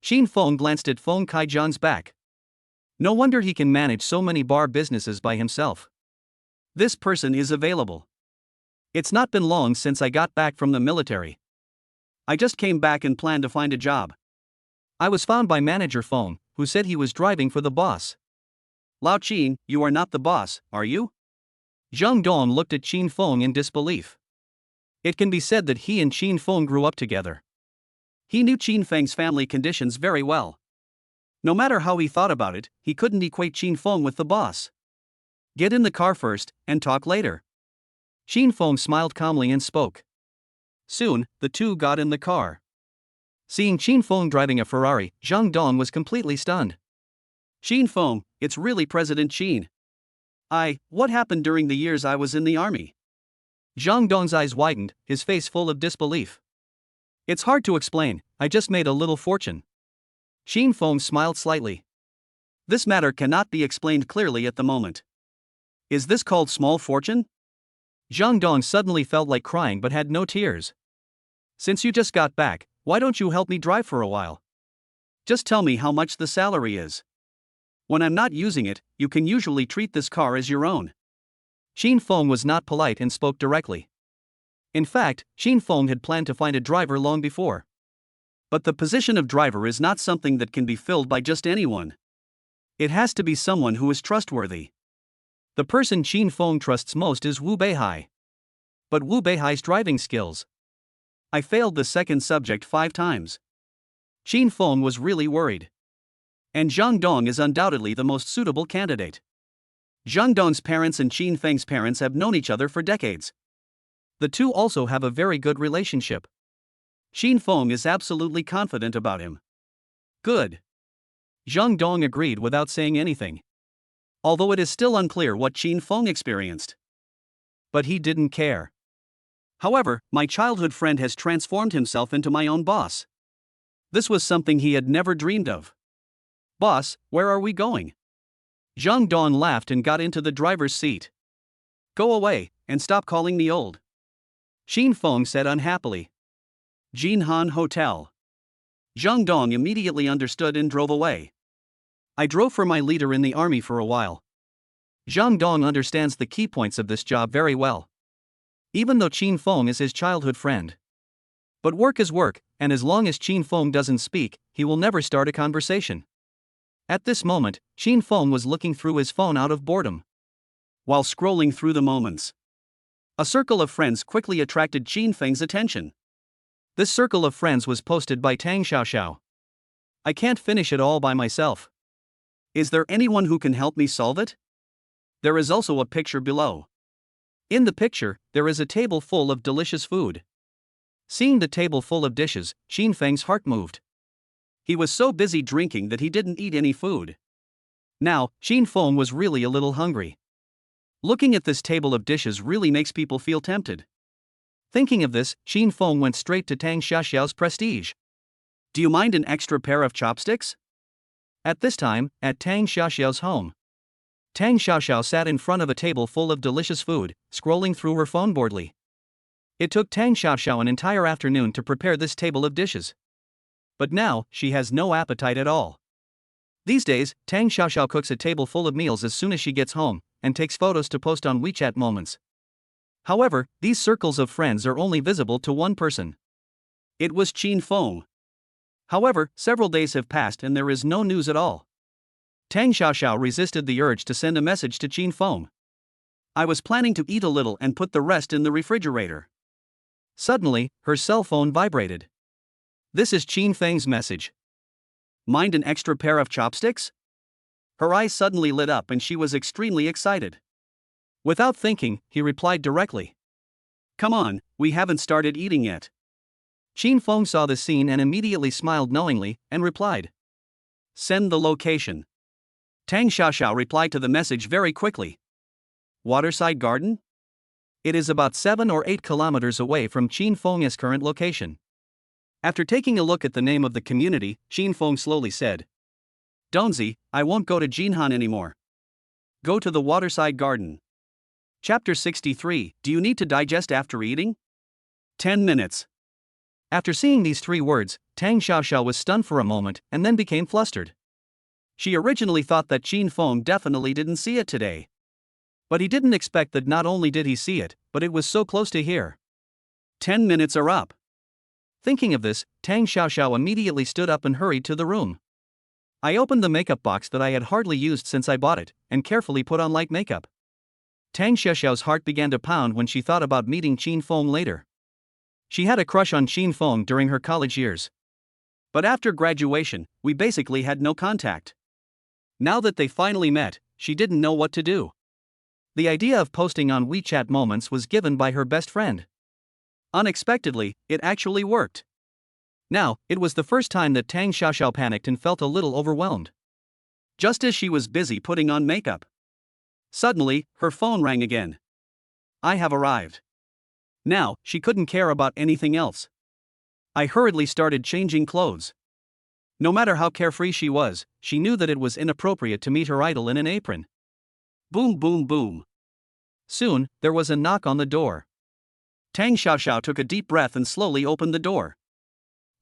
Qin Feng glanced at Feng Kaijian's back. No wonder he can manage so many bar businesses by himself. This person is available. It's not been long since I got back from the military. I just came back and planned to find a job. I was found by manager Feng, who said he was driving for the boss. Lao Qin, you are not the boss, are you? Zhang Dong looked at Qin Feng in disbelief. It can be said that he and Qin Feng grew up together. He knew Qin Feng's family conditions very well. No matter how he thought about it, he couldn't equate Qin Feng with the boss. Get in the car first, and talk later. Qin Feng smiled calmly and spoke. Soon, the two got in the car. Seeing Qin Feng driving a Ferrari, Zhang Dong was completely stunned. Qin Feng, it's really President Qin. What happened during the years I was in the army? Zhang Dong's eyes widened, his face full of disbelief. It's hard to explain, I just made a little fortune. Qin Feng smiled slightly. This matter cannot be explained clearly at the moment. Is this called small fortune? Zhang Dong suddenly felt like crying but had no tears. Since you just got back, why don't you help me drive for a while? Just tell me how much the salary is. When I'm not using it, you can usually treat this car as your own. Qin Feng was not polite and spoke directly. In fact, Qin Feng had planned to find a driver long before. But the position of driver is not something that can be filled by just anyone. It has to be someone who is trustworthy. The person Qin Feng trusts most is Wu Beihai. But Wu Beihai's driving skills. I failed the second subject 5 times. Qin Feng was really worried. And Zhang Dong is undoubtedly the most suitable candidate. Zhang Dong's parents and Qin Feng's parents have known each other for decades. The two also have a very good relationship. Qin Feng is absolutely confident about him. Good. Zhang Dong agreed without saying anything. Although it is still unclear what Qin Feng experienced. But he didn't care. However, my childhood friend has transformed himself into my own boss. This was something he had never dreamed of. Boss, where are we going? Zhang Dong laughed and got into the driver's seat. Go away, and stop calling me old. Qin Feng said unhappily. Jinhan Hotel. Zhang Dong immediately understood and drove away. I drove for my leader in the army for a while. Zhang Dong understands the key points of this job very well. Even though Qin Feng is his childhood friend. But work is work, and as long as Qin Feng doesn't speak, he will never start a conversation. At this moment, Qin Feng was looking through his phone out of boredom. While scrolling through the moments, a circle of friends quickly attracted Qin Feng's attention. This circle of friends was posted by Tang Xiaoxiao. I can't finish it all by myself. Is there anyone who can help me solve it? There is also a picture below. In the picture, there is a table full of delicious food. Seeing the table full of dishes, Qin Feng's heart moved. He was so busy drinking that he didn't eat any food. Now, Qin Feng was really a little hungry. Looking at this table of dishes really makes people feel tempted. Thinking of this, Qin Feng went straight to Tang Xiaoxiao's prestige. Do you mind an extra pair of chopsticks? At this time, at Tang Xiaoxiao's home, Tang Xiaoxiao sat in front of a table full of delicious food, scrolling through her phone boredly. It took Tang Xiaoxiao an entire afternoon to prepare this table of dishes. But now, she has no appetite at all. These days, Tang Xiaoxiao cooks a table full of meals as soon as she gets home, and takes photos to post on WeChat moments. However, these circles of friends are only visible to one person. It was Qin Feng. However, several days have passed and there is no news at all. Tang Xiaoxiao resisted the urge to send a message to Qin Feng. I was planning to eat a little and put the rest in the refrigerator. Suddenly, her cell phone vibrated. This is Qin Feng's message. Mind an extra pair of chopsticks? Her eyes suddenly lit up and she was extremely excited. Without thinking, he replied directly. Come on, we haven't started eating yet. Qin Feng saw the scene and immediately smiled knowingly, and replied. Send the location. Tang Xiaoxiao replied to the message very quickly. Waterside Garden? It is about 7 or 8 kilometers away from Qin Feng's current location. After taking a look at the name of the community, Xin Feng slowly said, "Donzi, I won't go to Jinhan anymore. Go to the waterside garden." Chapter 63. Do you need to digest after eating? 10 minutes. After seeing these 3 words, Tang Xiaoxiao was stunned for a moment and then became flustered. She originally thought that Qin Feng definitely didn't see it today. But he didn't expect that not only did he see it, but it was so close to here. 10 minutes are up. Thinking of this, Tang Xiaoxiao immediately stood up and hurried to the room. I opened the makeup box that I had hardly used since I bought it, and carefully put on light makeup. Tang Xiaoxiao's heart began to pound when she thought about meeting Qin Feng later. She had a crush on Qin Feng during her college years. But after graduation, we basically had no contact. Now that they finally met, she didn't know what to do. The idea of posting on WeChat Moments was given by her best friend. Unexpectedly, it actually worked. Now, it was the first time that Tang Xiaoxiao panicked and felt a little overwhelmed. Just as she was busy putting on makeup, suddenly, her phone rang again. I have arrived. Now, she couldn't care about anything else. I hurriedly started changing clothes. No matter how carefree she was, she knew that it was inappropriate to meet her idol in an apron. Boom, boom, boom. Soon, there was a knock on the door. Tang Xiaoxiao took a deep breath and slowly opened the door.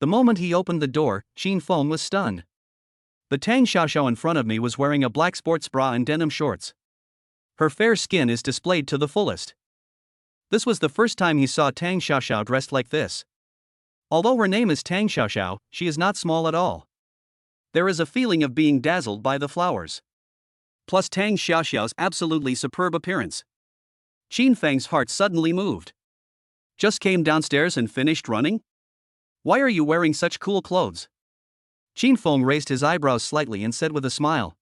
The moment he opened the door, Qin Feng was stunned. The Tang Xiaoxiao in front of me was wearing a black sports bra and denim shorts. Her fair skin is displayed to the fullest. This was the first time he saw Tang Xiaoxiao dressed like this. Although her name is Tang Xiaoxiao, she is not small at all. There is a feeling of being dazzled by the flowers. Plus Tang Xiaoxiao's absolutely superb appearance. Qin Feng's heart suddenly moved. Just came downstairs and finished running? Why are you wearing such cool clothes? Qin Feng raised his eyebrows slightly and said with a smile.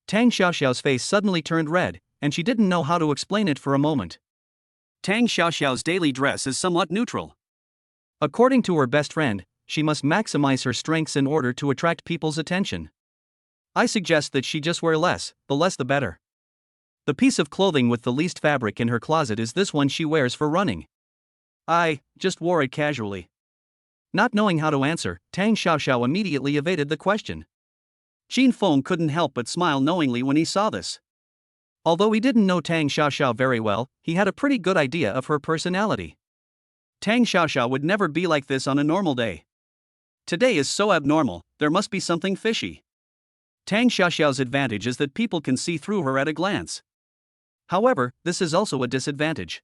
Tang Xiaoxiao's face suddenly turned red, and she didn't know how to explain it for a moment. Tang Xiaoxiao's daily dress is somewhat neutral. According to her best friend, she must maximize her strengths in order to attract people's attention. I suggest that she just wear less, the less the better. The piece of clothing with the least fabric in her closet is this one she wears for running. I just wore it casually. Not knowing how to answer, Tang Xiaoxiao immediately evaded the question. Qin Feng couldn't help but smile knowingly when he saw this. Although he didn't know Tang Xiaoxiao very well, he had a pretty good idea of her personality. Tang Xiaoxiao would never be like this on a normal day. Today is so abnormal, there must be something fishy. Tang Xiaoxiao's advantage is that people can see through her at a glance. However, this is also a disadvantage.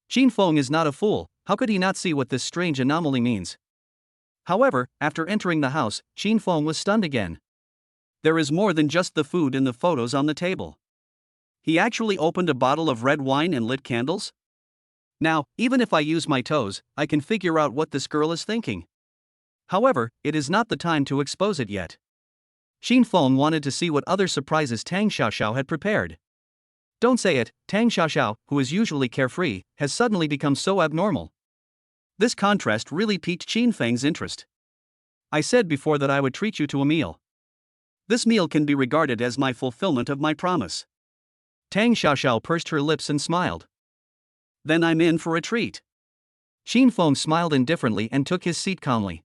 Qin Feng is not a fool, how could he not see what this strange anomaly means? However, after entering the house, Qin Feng was stunned again. There is more than just the food in the photos on the table. He actually opened a bottle of red wine and lit candles? Now, even if I use my toes, I can figure out what this girl is thinking. However, it is not the time to expose it yet. Qin Feng wanted to see what other surprises Tang Xiaoxiao had prepared. Don't say it, Tang Xiaoxiao, who is usually carefree, has suddenly become so abnormal. This contrast really piqued Qin Feng's interest. I said before that I would treat you to a meal. This meal can be regarded as my fulfillment of my promise. Tang Xiaoxiao pursed her lips and smiled. Then I'm in for a treat. Qin Feng smiled indifferently and took his seat calmly.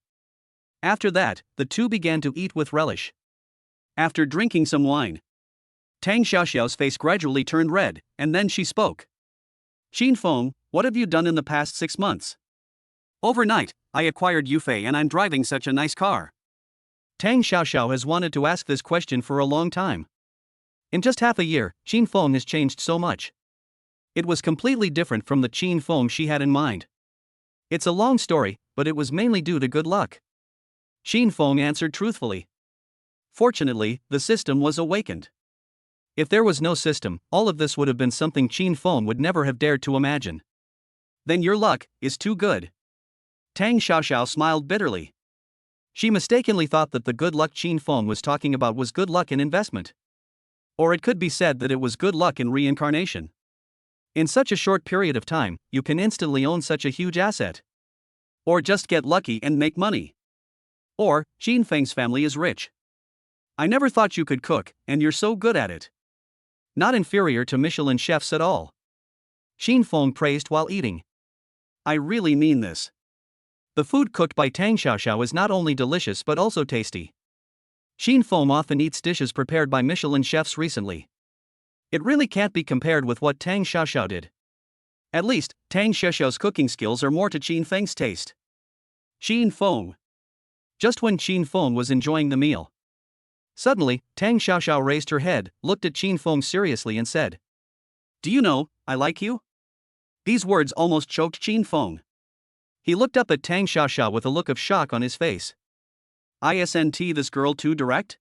After that, the two began to eat with relish. After drinking some wine, Tang Xiaoxiao's face gradually turned red, and then she spoke. Qin Feng, what have you done in the past 6 months? Overnight, I acquired Yufei and I'm driving such a nice car. Tang Xiaoxiao has wanted to ask this question for a long time. In just half a year, Qin Feng has changed so much. It was completely different from the Qin Feng she had in mind. It's a long story, but it was mainly due to good luck. Qin Feng answered truthfully. Fortunately, the system was awakened. If there was no system, all of this would have been something Qin Feng would never have dared to imagine. Then your luck is too good. Tang Xiaoxiao smiled bitterly. She mistakenly thought that the good luck Qin Feng was talking about was good luck in investment. Or it could be said that it was good luck in reincarnation. In such a short period of time, you can instantly own such a huge asset. Or just get lucky and make money. Or, Qin Feng's family is rich. I never thought you could cook, and you're so good at it. Not inferior to Michelin chefs at all. Qin Feng praised while eating. I really mean this. The food cooked by Tang Xiaoxiao is not only delicious but also tasty. Xin Feng often eats dishes prepared by Michelin chefs recently. It really can't be compared with what Tang Xiaoxiao did. At least, Tang Xiaoxiao's cooking skills are more to Qin Feng's taste. Xin Feng. Just when Qin Feng was enjoying the meal, suddenly, Tang Xiaoxiao raised her head, looked at Qin Feng seriously and said, "Do you know, I like you?" These words almost choked Qin Feng. He looked up at Tang Xiaoxiao with a look of shock on his face. "Isn't this girl too direct?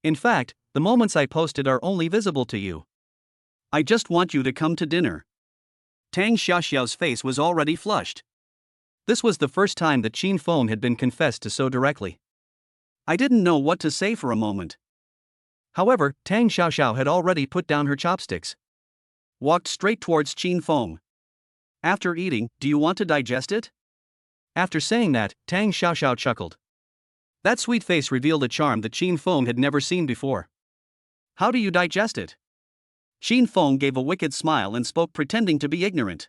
In fact, the moments I posted are only visible to you. I just want you to come to dinner." Tang Xiaoxiao's face was already flushed. This was the first time that Qin Feng had been confessed to so directly. I didn't know what to say for a moment. However, Tang Xiaoxiao had already put down her chopsticks. Walked straight towards Qin Feng. "After eating, do you want to digest it?" After saying that, Tang Xiaoxiao chuckled. That sweet face revealed a charm that Qin Feng had never seen before. "How do you digest it?" Qin Feng gave a wicked smile and spoke, pretending to be ignorant.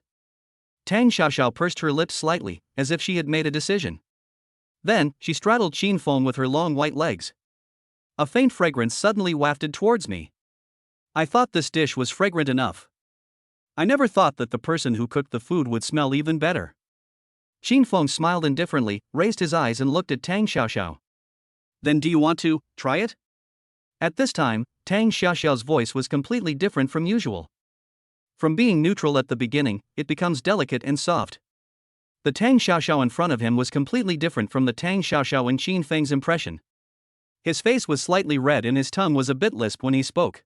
Tang Xiaoxiao pursed her lips slightly, as if she had made a decision. Then, she straddled Qin Feng with her long white legs. A faint fragrance suddenly wafted towards me. I thought this dish was fragrant enough. I never thought that the person who cooked the food would smell even better. Qin Feng smiled indifferently, raised his eyes and looked at Tang Xiaoxiao. "Then do you want to try it?" At this time, Tang Xiaoxiao's voice was completely different from usual. From being neutral at the beginning, it becomes delicate and soft. The Tang Xiaoxiao in front of him was completely different from the Tang Xiaoxiao in Qin Feng's impression. His face was slightly red and his tongue was a bit lisp when he spoke.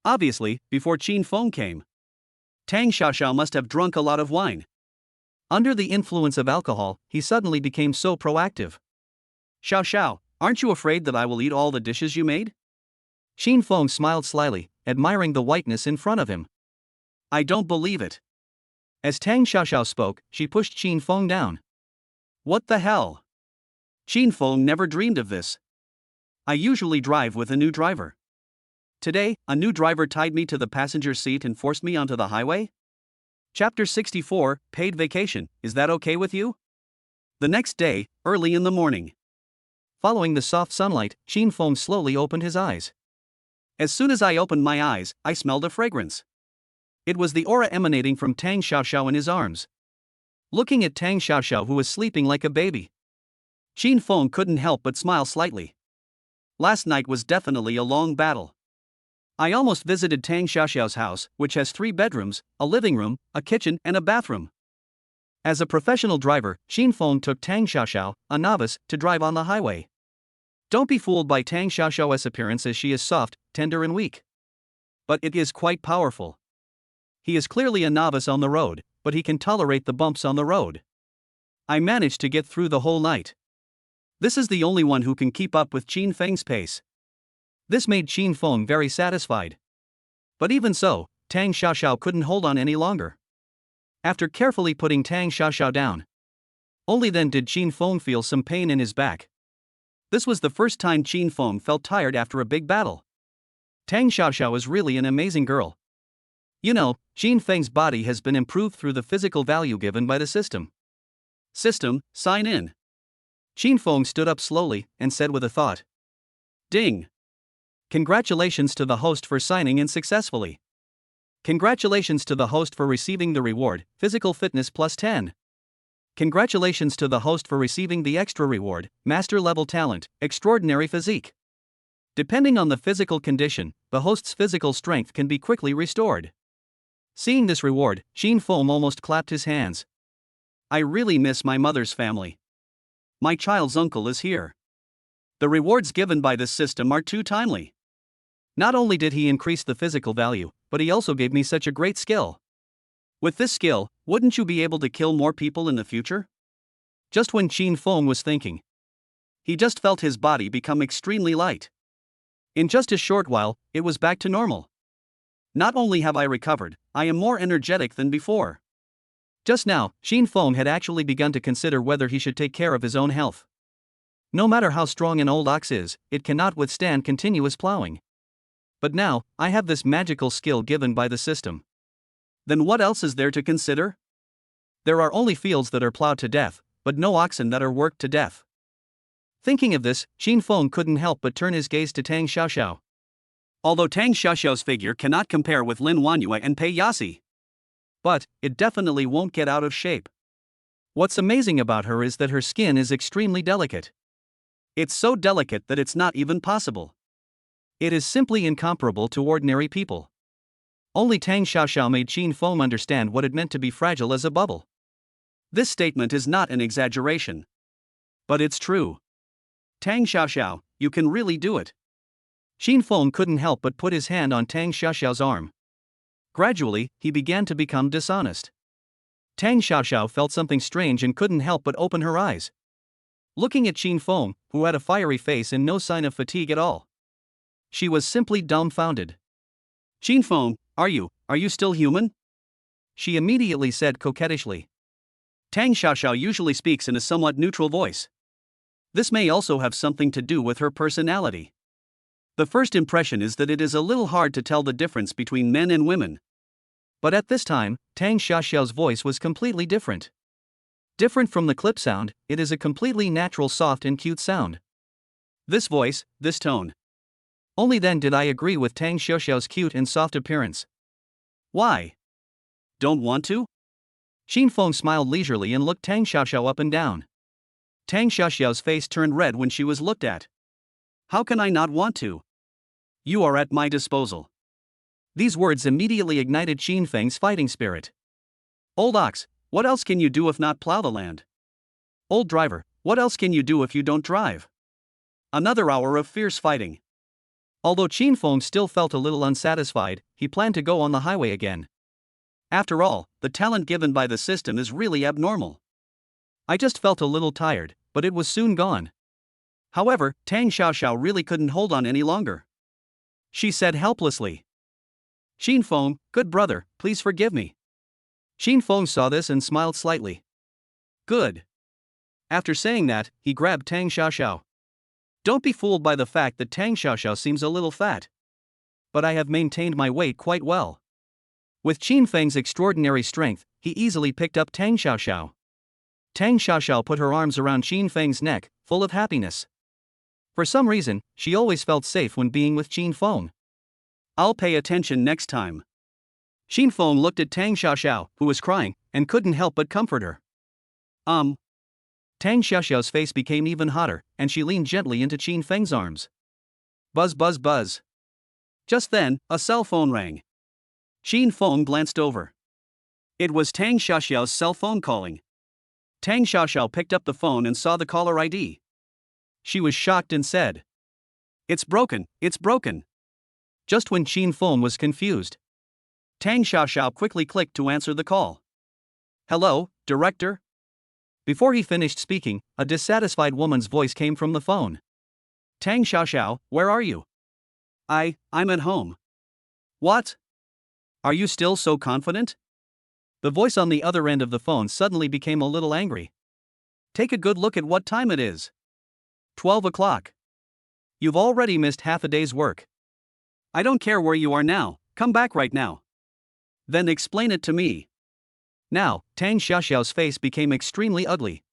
Obviously, before Qin Feng came, Tang Xiaoxiao must have drunk a lot of wine. Under the influence of alcohol, he suddenly became so proactive. "Xiaoxiao, aren't you afraid that I will eat all the dishes you made?" Qin Feng smiled slyly, admiring the whiteness in front of him. "I don't believe it." As Tang Xiaoxiao spoke, she pushed Qin Feng down. "What the hell? Qin Feng never dreamed of this. I usually drive with a new driver. Today, a new driver tied me to the passenger seat and forced me onto the highway?" Chapter 64, Paid Vacation, is that okay with you? The next day, early in the morning. Following the soft sunlight, Qin Feng slowly opened his eyes. As soon as I opened my eyes, I smelled a fragrance. It was the aura emanating from Tang Xiaoxiao in his arms. Looking at Tang Xiaoxiao, who was sleeping like a baby, Qin Feng couldn't help but smile slightly. Last night was definitely a long battle. I almost visited Tang Xiaoxiao's house, which has 3 bedrooms, a living room, a kitchen, and a bathroom. As a professional driver, Qin Feng took Tang Xiaoxiao, a novice, to drive on the highway. Don't be fooled by Tang Xiaoxiao's appearance, as she is soft, tender and weak. But it is quite powerful. He is clearly a novice on the road, but he can tolerate the bumps on the road. I managed to get through the whole night. This is the only one who can keep up with Qin Feng's pace. This made Qin Feng very satisfied. But even so, Tang Xiaoxiao couldn't hold on any longer. After carefully putting Tang Xiaoxiao down, only then did Qin Feng feel some pain in his back. This was the first time Qin Feng felt tired after a big battle. Tang Xiaoxiao is really an amazing girl. You know, Qin Feng's body has been improved through the physical value given by the system. System, sign in. Qin Feng stood up slowly and said with a thought. Ding. Congratulations to the host for signing in successfully. Congratulations to the host for receiving the reward, Physical Fitness plus 10. Congratulations to the host for receiving the extra reward, Master Level Talent, Extraordinary Physique. Depending on the physical condition, the host's physical strength can be quickly restored. Seeing this reward, Qin Feng almost clapped his hands. I really miss my mother's family. My child's uncle is here. The rewards given by this system are too timely. Not only did he increase the physical value, but he also gave me such a great skill. With this skill, wouldn't you be able to kill more people in the future? Just when Qin Feng was thinking, he just felt his body become extremely light. In just a short while, it was back to normal. Not only have I recovered, I am more energetic than before. Just now, Qin Feng had actually begun to consider whether he should take care of his own health. No matter how strong an old ox is, it cannot withstand continuous plowing. But now, I have this magical skill given by the system. Then what else is there to consider? There are only fields that are plowed to death, but no oxen that are worked to death. Thinking of this, Qin Feng couldn't help but turn his gaze to Tang Xiaoxiao. Although Tang Xiaoxiao's figure cannot compare with Lin Wanyue and Pei Yasi, But it definitely won't get out of shape. What's amazing about her is that her skin is extremely delicate. it's so delicate that it's not even possible. It is simply incomparable to ordinary people. Only Tang Xiaoxiao made Qin Feng understand what it meant to be fragile as a bubble. This statement is not an exaggeration. But it's true. Tang Xiaoxiao, you can really do it. Qin Feng couldn't help but put his hand on Tang Xiaoxiao's arm. Gradually, he began to become dishonest. Tang Xiaoxiao felt something strange and couldn't help but open her eyes. Looking at Qin Feng, who had a fiery face and no sign of fatigue at all, she was simply dumbfounded. Qin Feng, are you still human? She immediately said coquettishly. Tang Xiaoxiao usually speaks in a somewhat neutral voice. This may also have something to do with her personality. The first impression is that it is a little hard to tell the difference between men and women. But at this time, Tang Xiaoxiao's voice was completely different. Different from the clip sound, it is a completely natural, soft and cute sound. This voice, this tone. Only then did I agree with Tang Xiaoxiao's cute and soft appearance. Why? Don't want to? Qin Feng smiled leisurely and looked Tang Xiaoxiao up and down. Tang Xiaoxiao's face turned red when she was looked at. How can I not want to? You are at my disposal. These words immediately ignited Qin Feng's fighting spirit. Old ox, what else can you do if not plow the land? Old driver, what else can you do if you don't drive? Another hour of fierce fighting. Although Qin Feng still felt a little unsatisfied, he planned to go on the highway again. After all, the talent given by the system is really abnormal. I just felt a little tired, but it was soon gone. However, Tang Xiaoxiao really couldn't hold on any longer. She said helplessly. Qin Feng, good brother, please forgive me. Qin Feng saw this and smiled slightly. Good. After saying that, he grabbed Tang Xiaoxiao. Don't be fooled by the fact that Tang Xiaoxiao seems a little fat. But I have maintained my weight quite well. With Qin Feng's extraordinary strength, he easily picked up Tang Xiaoxiao. Tang Xiaoxiao put her arms around Qin Feng's neck, full of happiness. For some reason, she always felt safe when being with Qin Feng. I'll pay attention next time. Qin Feng looked at Tang Xiaoxiao, who was crying, and couldn't help but comfort her. Tang Xiaoxiao's face became even hotter, and she leaned gently into Qin Feng's arms. Buzz buzz buzz. Just then, a cell phone rang. Qin Feng glanced over. It was Tang Xiaoxiao's cell phone calling. Tang Xiaoxiao picked up the phone and saw the caller ID. She was shocked and said, It's broken, it's broken. Just when Qin Feng was confused, Tang Xiaoxiao quickly clicked to answer the call. Hello, director? Before he finished speaking, a dissatisfied woman's voice came from the phone. Tang Xiaoxiao, where are you? I'm at home. What? Are you still so confident? The voice on the other end of the phone suddenly became a little angry. Take a good look at what time it is. 12 o'clock. You've already missed half a day's work. I don't care where you are now, come back right now. Then explain it to me. Now, Tang Xiaoxiao's face became extremely ugly.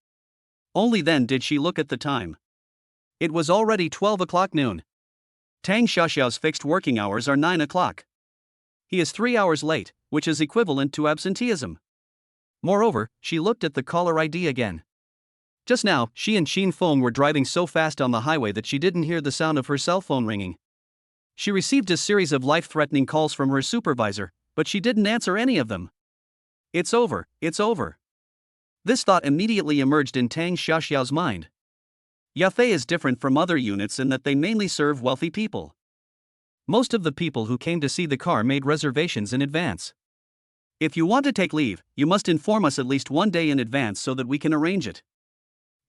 Only then did she look at the time. It was already 12 o'clock noon. Tang Xiaoxiao's fixed working hours are 9 o'clock. He is 3 hours late, which is equivalent to absenteeism. Moreover, she looked at the caller ID again. Just now, she and Qin Feng were driving so fast on the highway that she didn't hear the sound of her cell phone ringing. She received a series of life-threatening calls from her supervisor, but she didn't answer any of them. It's over, it's over. This thought immediately emerged in Tang Xiaoxiao's mind. Yafei is different from other units in that they mainly serve wealthy people. Most of the people who came to see the car made reservations in advance. If you want to take leave, you must inform us at least 1 day in advance so that we can arrange it.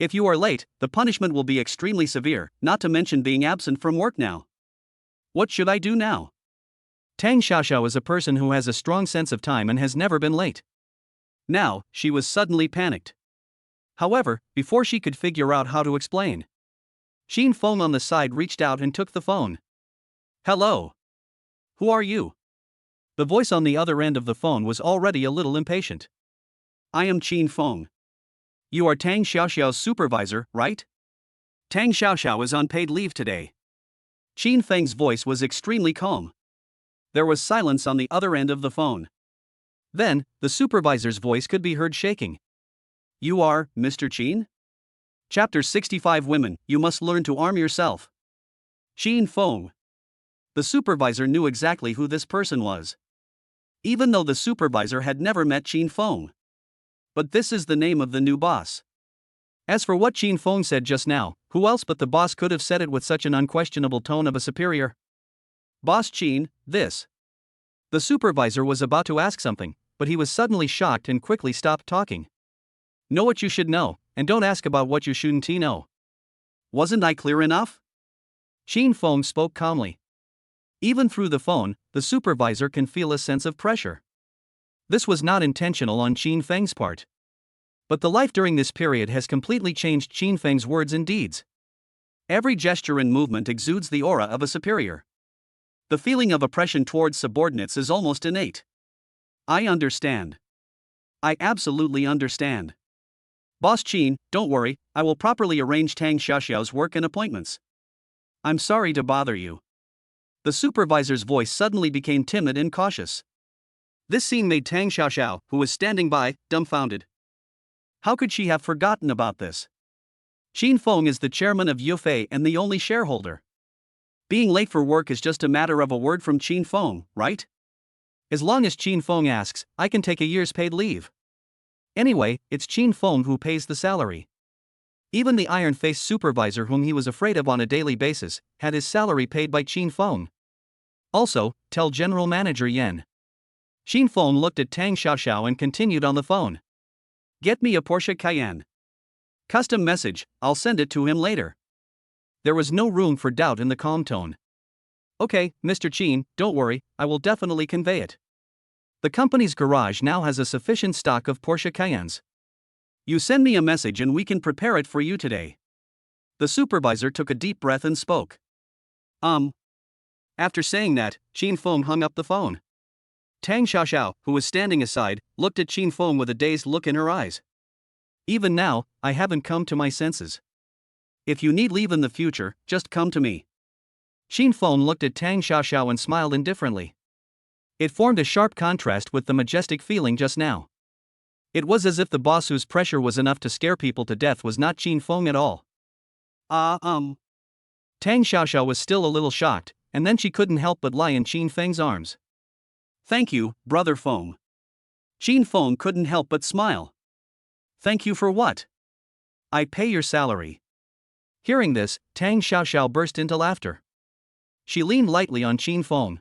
If you are late, the punishment will be extremely severe, not to mention being absent from work now. What should I do now? Tang Xiaoxiao is a person who has a strong sense of time and has never been late. Now, she was suddenly panicked. However, before she could figure out how to explain, Qin Feng on the side reached out and took the phone. Hello. Who are you? The voice on the other end of the phone was already a little impatient. I am Qin Feng. You are Tang Xiaoxiao's supervisor, right? Tang Xiaoxiao is on paid leave today. Qin Feng's voice was extremely calm. There was silence on the other end of the phone. Then, the supervisor's voice could be heard shaking. You are, Mr. Qin? Chapter 65 Women, you must learn to arm yourself. Qin Feng. The supervisor knew exactly who this person was. Even though the supervisor had never met Qin Feng. But this is the name of the new boss. As for what Qin Feng said just now, who else but the boss could have said it with such an unquestionable tone of a superior? Boss Qin, this. The supervisor was about to ask something, but he was suddenly shocked and quickly stopped talking. Know what you should know, and don't ask about what you shouldn't know. Wasn't I clear enough? Qin Feng spoke calmly. Even through the phone, the supervisor can feel a sense of pressure. This was not intentional on Qin Feng's part. But the life during this period has completely changed Qin Feng's words and deeds. Every gesture and movement exudes the aura of a superior. The feeling of oppression towards subordinates is almost innate. I understand. I absolutely understand. Boss Qin, don't worry, I will properly arrange Tang Xiaoxiao's work and appointments. I'm sorry to bother you. The supervisor's voice suddenly became timid and cautious. This scene made Tang Xiaoxiao, who was standing by, dumbfounded. How could she have forgotten about this? Qin Feng is the chairman of Yufei and the only shareholder. Being late for work is just a matter of a word from Qin Feng, right? As long as Qin Feng asks, I can take a year's paid leave. Anyway, it's Qin Feng who pays the salary. Even the iron-faced supervisor whom he was afraid of on a daily basis had his salary paid by Qin Feng. Also, tell General Manager Yan. Qin Feng looked at Tang Xiaoxiao and continued on the phone. Get me a Porsche Cayenne. Custom message, I'll send it to him later. There was no room for doubt in the calm tone. Okay, Mr. Qin, don't worry, I will definitely convey it. The company's garage now has a sufficient stock of Porsche Cayennes. You send me a message and we can prepare it for you today. The supervisor took a deep breath and spoke. After saying that, Qin Feng hung up the phone. Tang Xiaoxiao, who was standing aside, looked at Qin Feng with a dazed look in her eyes. Even now, I haven't come to my senses. If you need leave in the future, just come to me. Qin Feng looked at Tang Xiaoxiao and smiled indifferently. It formed a sharp contrast with the majestic feeling just now. It was as if the boss whose pressure was enough to scare people to death was not Qin Feng at all. Tang Xiaoxiao was still a little shocked, and then she couldn't help but lie in Qin Feng's arms. Thank you, Brother Feng. Qin Feng couldn't help but smile. Thank you for what? I pay your salary. Hearing this, Tang Xiaoxiao burst into laughter. She leaned lightly on Qin Feng.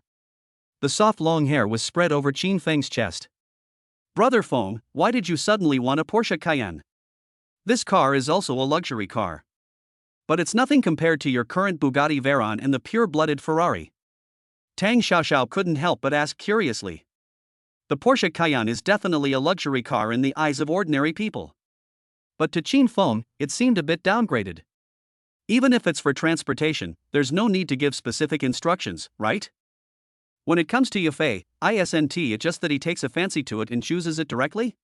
The soft long hair was spread over Qin Feng's chest. Brother Feng, why did you suddenly want a Porsche Cayenne? This car is also a luxury car. But it's nothing compared to your current Bugatti Veyron and the pure-blooded Ferrari. Tang Xiaoxiao couldn't help but ask curiously. The Porsche Cayenne is definitely a luxury car in the eyes of ordinary people. But to Qin Feng, it seemed a bit downgraded. Even if it's for transportation, there's no need to give specific instructions, right? When it comes to Yufei, isn't it just that he takes a fancy to it and chooses it directly?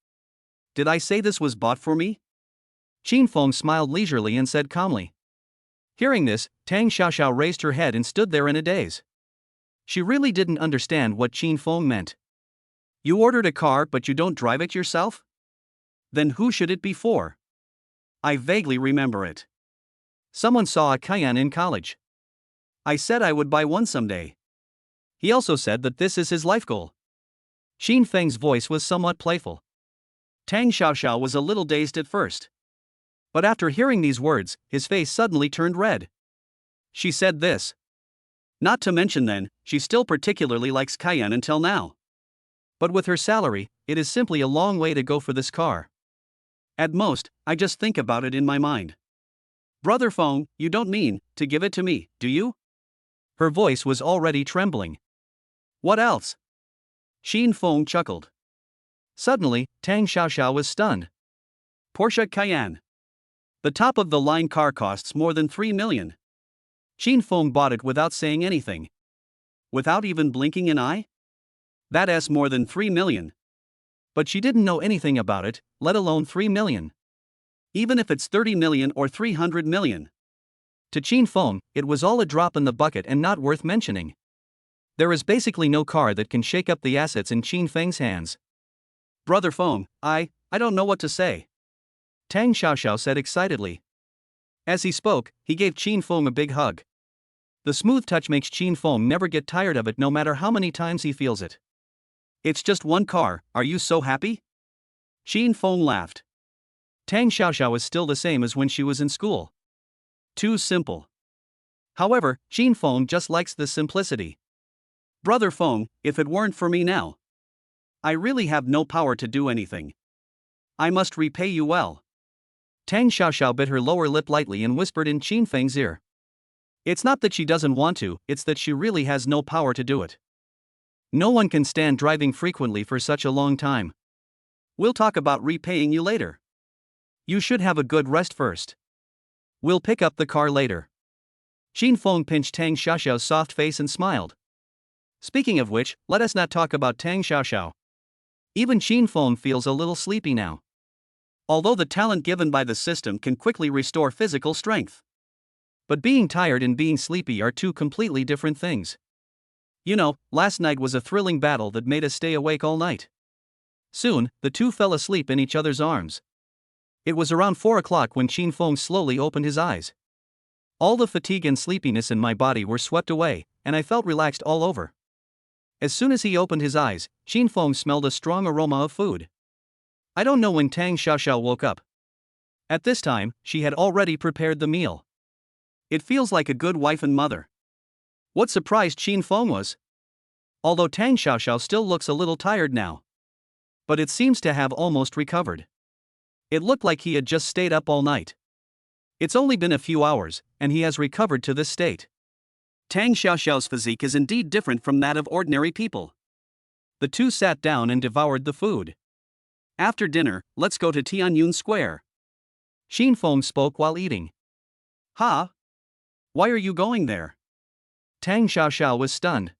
Did I say this was bought for me? Qin Feng smiled leisurely and said calmly. Hearing this, Tang Xiaoxiao raised her head and stood there in a daze. She really didn't understand what Qin Feng meant. You ordered a car but you don't drive it yourself? Then who should it be for? I vaguely remember it. Someone saw a Cayenne in college. I said I would buy one someday. He also said that this is his life goal. Qin Feng's voice was somewhat playful. Tang Xiaoxiao was a little dazed at first. But after hearing these words, his face suddenly turned red. She said this. Not to mention then, she still particularly likes Cayenne until now. But with her salary, it is simply a long way to go for this car. At most, I just think about it in my mind. Brother Feng, you don't mean to give it to me, do you? Her voice was already trembling. What else? Qin Feng chuckled. Suddenly, Tang Xiaoxiao was stunned. Porsche Cayenne. The top-of-the-line car costs more than 3 million. Qin Feng bought it without saying anything. Without even blinking an eye? That's more than 3 million. But she didn't know anything about it, let alone 3 million. even if it's 30 million or 300 million. To Qin Feng, it was all a drop in the bucket and not worth mentioning. There is basically no car that can shake up the assets in Qin Feng's hands. Brother Feng, I don't know what to say, Tang Xiaoxiao said excitedly. As he spoke, he gave Qin Feng a big hug. The smooth touch makes Qin Feng never get tired of it no matter how many times he feels it. It's just one car, are you so happy? Qin Feng laughed. Tang Xiaoxiao is still the same as when she was in school. Too simple. However, Qin Feng just likes this simplicity. Brother Feng, if it weren't for me now, I really have no power to do anything. I must repay you well. Tang Xiaoxiao bit her lower lip lightly and whispered in Qin Feng's ear. It's not that she doesn't want to, it's that she really has no power to do it. No one can stand driving frequently for such a long time. We'll talk about repaying you later. You should have a good rest first. We'll pick up the car later. Qin Feng pinched Tang Xiaoxiao's soft face and smiled. Speaking of which, let us not talk about Tang Xiaoxiao. Even Qin Feng feels a little sleepy now. Although the talent given by the system can quickly restore physical strength. But being tired and being sleepy are two completely different things. You know, last night was a thrilling battle that made us stay awake all night. Soon, the two fell asleep in each other's arms. It was around 4 o'clock when Qin Feng slowly opened his eyes. All the fatigue and sleepiness in my body were swept away, and I felt relaxed all over. As soon as he opened his eyes, Qin Feng smelled a strong aroma of food. I don't know when Tang Xiaoxiao woke up. At this time, she had already prepared the meal. It feels like a good wife and mother. What surprised Qin Feng was, although Tang Xiaoxiao still looks a little tired now, but it seems to have almost recovered. It looked like he had just stayed up all night. It's only been a few hours, and he has recovered to this state. Tang Xiaoxiao's physique is indeed different from that of ordinary people. The two sat down and devoured the food. After dinner, let's go to Tianyun Square. Qin Feng spoke while eating. Huh? Why are you going there? Tang Xiaoxiao was stunned.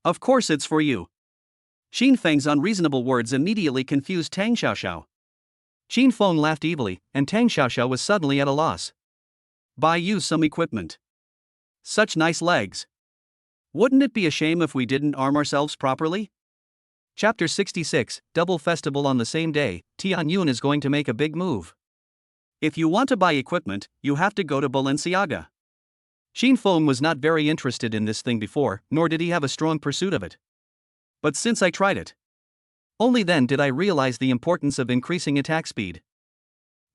Of course it's for you. Qin Feng's unreasonable words immediately confused Tang Xiaoxiao. Qin Feng laughed evilly, and Tang Xiaoxiao was suddenly at a loss. Buy you some equipment. Such nice legs. Wouldn't it be a shame if we didn't arm ourselves properly? Chapter 66, Double Festival on the same day, Tianyun is going to make a big move. If you want to buy equipment, you have to go to Balenciaga. Qin Feng was not very interested in this thing before, nor did he have a strong pursuit of it. But since I tried it, only then did I realize the importance of increasing attack speed.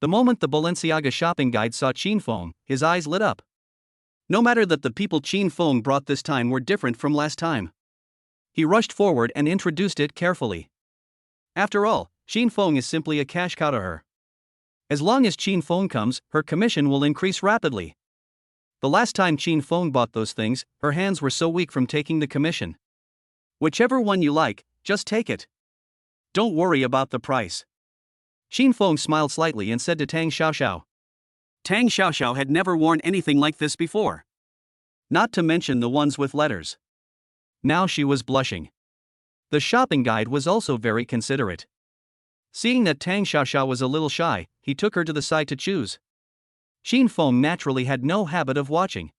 The moment the Balenciaga shopping guide saw Qin Feng, his eyes lit up. No matter that the people Qin Feng brought this time were different from last time. He rushed forward and introduced it carefully. After all, Qin Feng is simply a cash cow to her. As long as Qin Feng comes, her commission will increase rapidly. The last time Qin Feng bought those things, her hands were so weak from taking the commission. Whichever one you like, just take it. Don't worry about the price. Qin Feng smiled slightly and said to Tang Xiaoxiao. Tang Xiaoxiao had never worn anything like this before. Not to mention the ones with letters. Now she was blushing. The shopping guide was also very considerate. Seeing that Tang Xiaoxiao was a little shy, he took her to the side to choose. Qin Feng naturally had no habit of watching.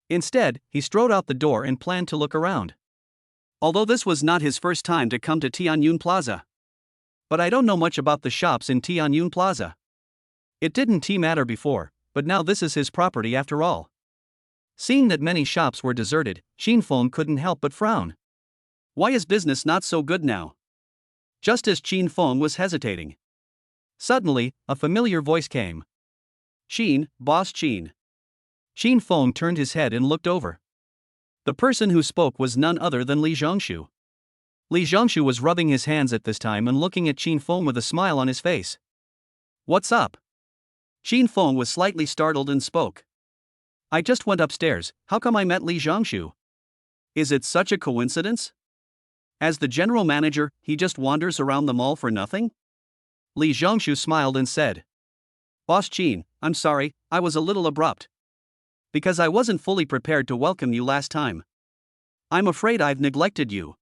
Instead, he strode out the door and planned to look around. Although this was not his first time to come to Tianyun Plaza. But I don't know much about the shops in Tianyun Plaza. It didn't matter before, but now this is his property after all. Seeing that many shops were deserted, Qin Feng couldn't help but frown. Why is business not so good now? Just as Qin Feng was hesitating, suddenly, a familiar voice came. Qin, Boss Qin. Qin Feng turned his head and looked over. The person who spoke was none other than Li Zhongshu. Li Zhongshu was rubbing his hands at this time and looking at Qin Feng with a smile on his face. What's up? Qin Feng was slightly startled and spoke. I just went upstairs, how come I met Li Zhongshu? Is it such a coincidence? As the general manager, he just wanders around the mall for nothing? Li Zhongshu smiled and said. Boss Qin, I'm sorry, I was a little abrupt. Because I wasn't fully prepared to welcome you last time. I'm afraid I've neglected you.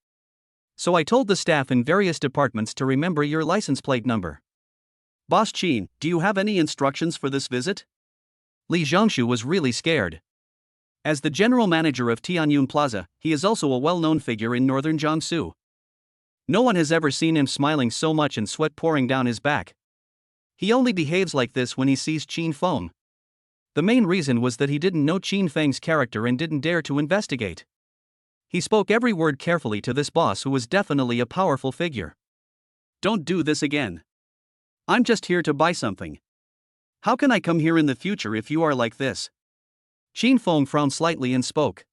So I told the staff in various departments to remember your license plate number. Boss Qin, do you have any instructions for this visit? Li Zhongshu was really scared. As the general manager of Tianyun Plaza, he is also a well-known figure in northern Jiangsu. No one has ever seen him smiling so much and sweat pouring down his back. He only behaves like this when he sees Qin Feng. The main reason was that he didn't know Qin Feng's character and didn't dare to investigate. He spoke every word carefully to this boss who was definitely a powerful figure. Don't do this again. I'm just here to buy something. How can I come here in the future if you are like this? Qin Feng frowned slightly and spoke.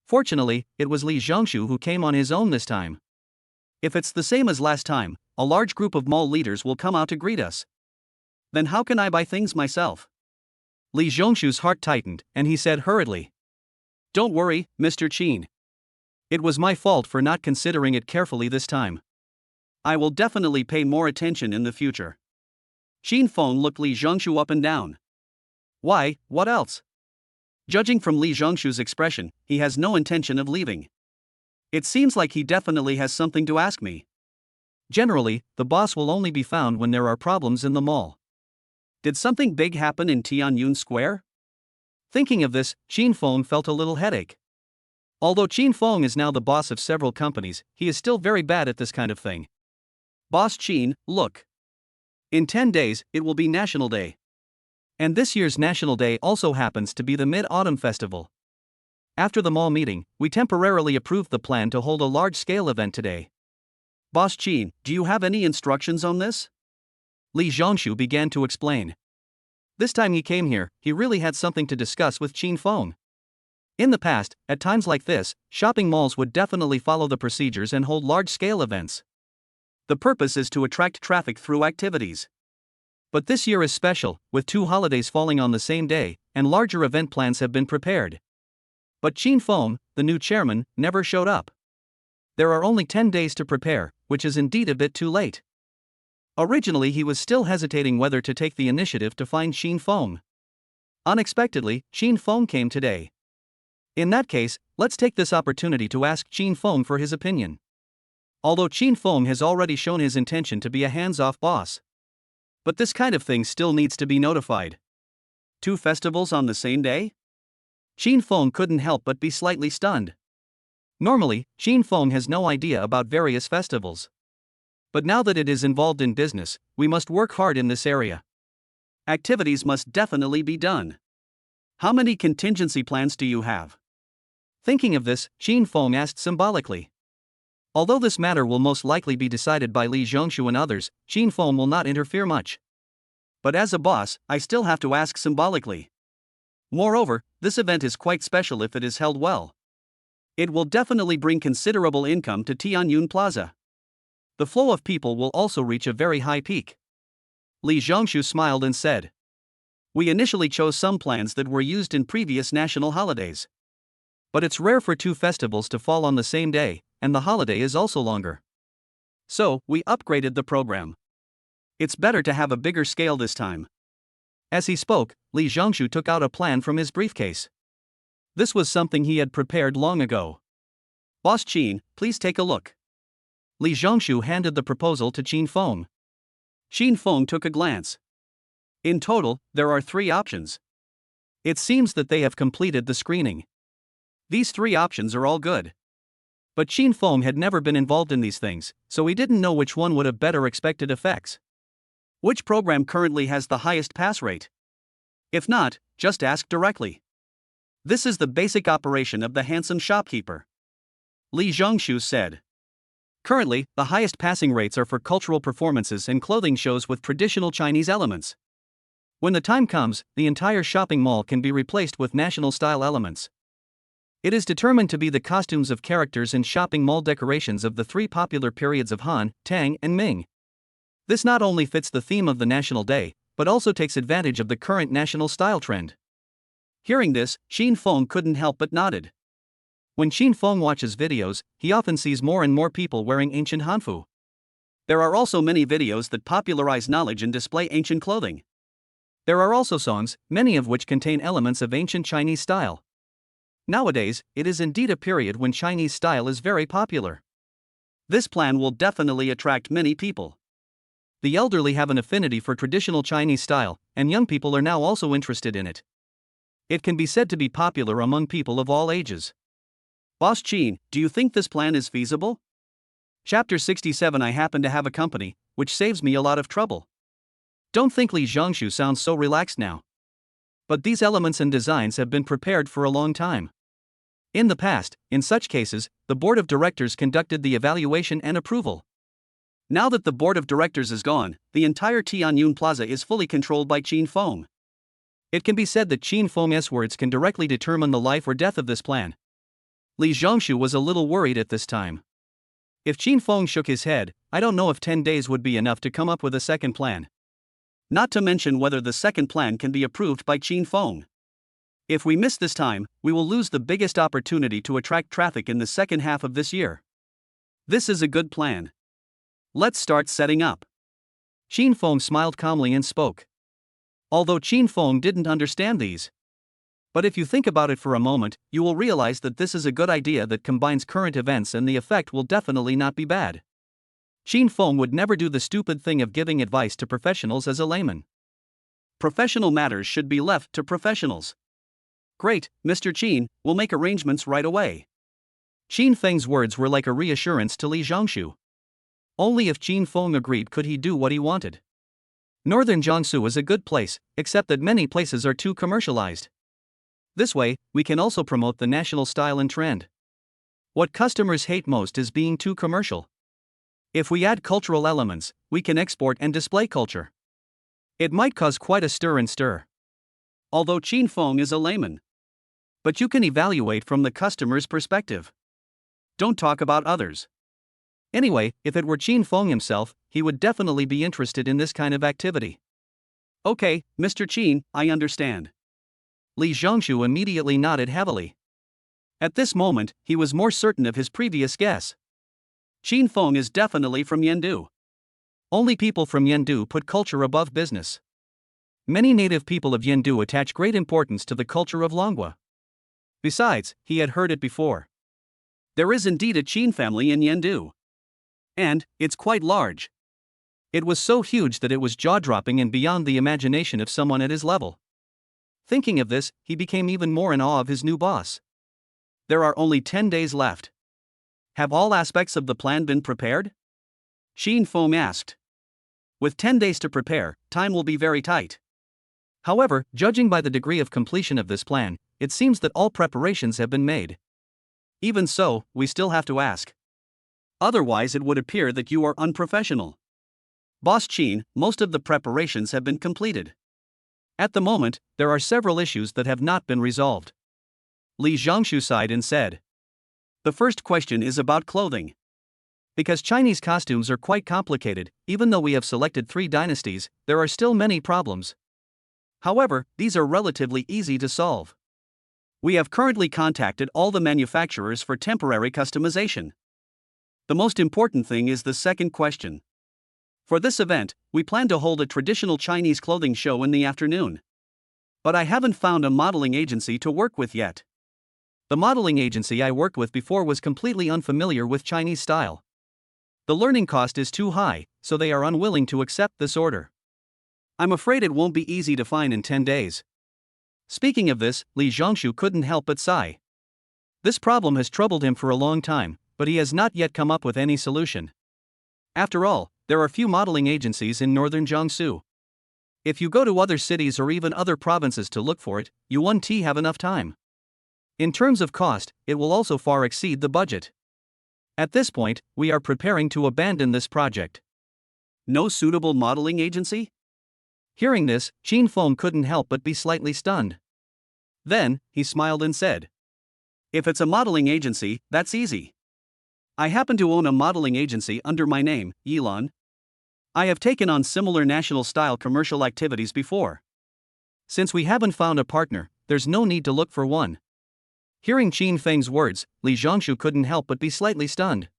Fortunately, it was Li Zhongshu who came on his own this time. If it's the same as last time, a large group of mall leaders will come out to greet us. Then how can I buy things myself? Li Zhongshu's heart tightened, and he said hurriedly. Don't worry, Mr. Qin. It was my fault for not considering it carefully this time. I will definitely pay more attention in the future. Qin Feng looked Li Zhongshu up and down. Why, what else? Judging from Li Zhongshu's expression, he has no intention of leaving. It seems like he definitely has something to ask me. Generally, the boss will only be found when there are problems in the mall. Did something big happen in Tianyun Square? Thinking of this, Qin Feng felt a little headache. Although Qin Feng is now the boss of several companies, he is still very bad at this kind of thing. Boss Qin, look. In 10 days, it will be National Day. And this year's National Day also happens to be the Mid-Autumn Festival. After the mall meeting, we temporarily approved the plan to hold a large-scale event today. Boss Qin, do you have any instructions on this? Li Zhongshu began to explain. This time he came here, he really had something to discuss with Qin Feng. In the past, at times like this, shopping malls would definitely follow the procedures and hold large-scale events. The purpose is to attract traffic through activities. But this year is special, with 2 holidays falling on the same day, and larger event plans have been prepared. But Qin Feng, the new chairman, never showed up. There are only 10 days to prepare, which is indeed a bit too late. Originally he was still hesitating whether to take the initiative to find Qin Feng. Unexpectedly, Qin Feng came today. In that case, let's take this opportunity to ask Qin Feng for his opinion. Although Qin Feng has already shown his intention to be a hands-off boss. But this kind of thing still needs to be notified. 2 festivals on the same day? Qin Feng couldn't help but be slightly stunned. Normally, Qin Feng has no idea about various festivals. But now that it is involved in business, we must work hard in this area. Activities must definitely be done. How many contingency plans do you have? Thinking of this, Qin Feng asked symbolically. Although this matter will most likely be decided by Li Zhongshu and others, Qin Feng will not interfere much. But as a boss, I still have to ask symbolically. Moreover, this event is quite special if it is held well. It will definitely bring considerable income to Tianyun Plaza. The flow of people will also reach a very high peak. Li Zhongshu smiled and said. We initially chose some plans that were used in previous national holidays. But it's rare for 2 festivals to fall on the same day, and the holiday is also longer. So, we upgraded the program. It's better to have a bigger scale this time. As he spoke, Li Zhongshu took out a plan from his briefcase. This was something he had prepared long ago. Boss Qin, please take a look. Li Zhongshu handed the proposal to Qin Feng. Qin Feng took a glance. In total, there are 3 options. It seems that they have completed the screening. These 3 options are all good. But Qin Feng had never been involved in these things, so he didn't know which one would have better expected effects. Which program currently has the highest pass rate? If not, just ask directly. This is the basic operation of the handsome shopkeeper. Li Zhongshu said. Currently, the highest passing rates are for cultural performances and clothing shows with traditional Chinese elements. When the time comes, the entire shopping mall can be replaced with national-style elements. It is determined to be the costumes of characters and shopping mall decorations of the 3 popular periods of Han, Tang, and Ming. This not only fits the theme of the National Day, but also takes advantage of the current national style trend. Hearing this, Qin Feng couldn't help but nodded. When Qin Feng watches videos, he often sees more and more people wearing ancient hanfu. There are also many videos that popularize knowledge and display ancient clothing. There are also songs, many of which contain elements of ancient Chinese style. Nowadays, it is indeed a period when Chinese style is very popular. This plan will definitely attract many people. The elderly have an affinity for traditional Chinese style, and young people are now also interested in it. It can be said to be popular among people of all ages. Boss Chin, do you think this plan is feasible? Chapter 67. I happen to have a company, which saves me a lot of trouble. Don't think Li Zhongshu sounds so relaxed now. But these elements and designs have been prepared for a long time. In the past, in such cases, the board of directors conducted the evaluation and approval. Now that the board of directors is gone, the entire Tianyun Plaza is fully controlled by Qin Feng. It can be said that Qin Feng's words can directly determine the life or death of this plan. Li Zhongshu was a little worried at this time. If Qin Feng shook his head, I don't know if 10 days would be enough to come up with a second plan. Not to mention whether the second plan can be approved by Qin Feng. If we miss this time, we will lose the biggest opportunity to attract traffic in the second half of this year. This is a good plan. Let's start setting up. Qin Feng smiled calmly and spoke. Although Qin Feng didn't understand these. But if you think about it for a moment, you will realize that this is a good idea that combines current events and the effect will definitely not be bad. Qin Feng would never do the stupid thing of giving advice to professionals as a layman. Professional matters should be left to professionals. Great, Mr. Qin, we'll make arrangements right away. Qin Feng's words were like a reassurance to Li Zhongshu. Only if Qin Feng agreed could he do what he wanted. Northern Jiangsu is a good place, except that many places are too commercialized. This way, we can also promote the national style and trend. What customers hate most is being too commercial. If we add cultural elements, we can export and display culture. It might cause quite a stir. Although Qin Feng is a layman. But you can evaluate from the customer's perspective. Don't talk about others. Anyway, if it were Qin Feng himself, he would definitely be interested in this kind of activity. Okay, Mr. Qin, I understand. Li Zhongshu immediately nodded heavily. At this moment, he was more certain of his previous guess. Qin Feng is definitely from Yendu. Only people from Yendu put culture above business. Many native people of Yendu attach great importance to the culture of Longwa. Besides, he had heard it before. There is indeed a Qin family in Yendu. And it's quite large. It was so huge that it was jaw-dropping and beyond the imagination of someone at his level. Thinking of this, he became even more in awe of his new boss. There are only 10 days left. Have all aspects of the plan been prepared? Qin Feng asked. With 10 days to prepare, time will be very tight. However, judging by the degree of completion of this plan, it seems that all preparations have been made. Even so, we still have to ask. Otherwise it would appear that you are unprofessional. Boss Qin, most of the preparations have been completed. At the moment, there are several issues that have not been resolved. Li Zhongshu sighed and said. The first question is about clothing. Because Chinese costumes are quite complicated, even though we have selected 3 dynasties, there are still many problems. However, these are relatively easy to solve. We have currently contacted all the manufacturers for temporary customization. The most important thing is the second question. For this event, we plan to hold a traditional Chinese clothing show in the afternoon. But I haven't found a modeling agency to work with yet. The modeling agency I worked with before was completely unfamiliar with Chinese style. The learning cost is too high, so they are unwilling to accept this order. I'm afraid it won't be easy to find in 10 days. Speaking of this, Li Zhongshu couldn't help but sigh. This problem has troubled him for a long time, but he has not yet come up with any solution. After all, there are few modeling agencies in northern Jiangsu. If you go to other cities or even other provinces to look for it, you won't have enough time. In terms of cost, it will also far exceed the budget. At this point, we are preparing to abandon this project. No suitable modeling agency? Hearing this, Qin Feng couldn't help but be slightly stunned. Then, he smiled and said. If it's a modeling agency, that's easy. I happen to own a modeling agency under my name, Yilan. I have taken on similar national-style commercial activities before. Since we haven't found a partner, there's no need to look for one. Hearing Qin Feng's words, Li Zhongshu couldn't help but be slightly stunned.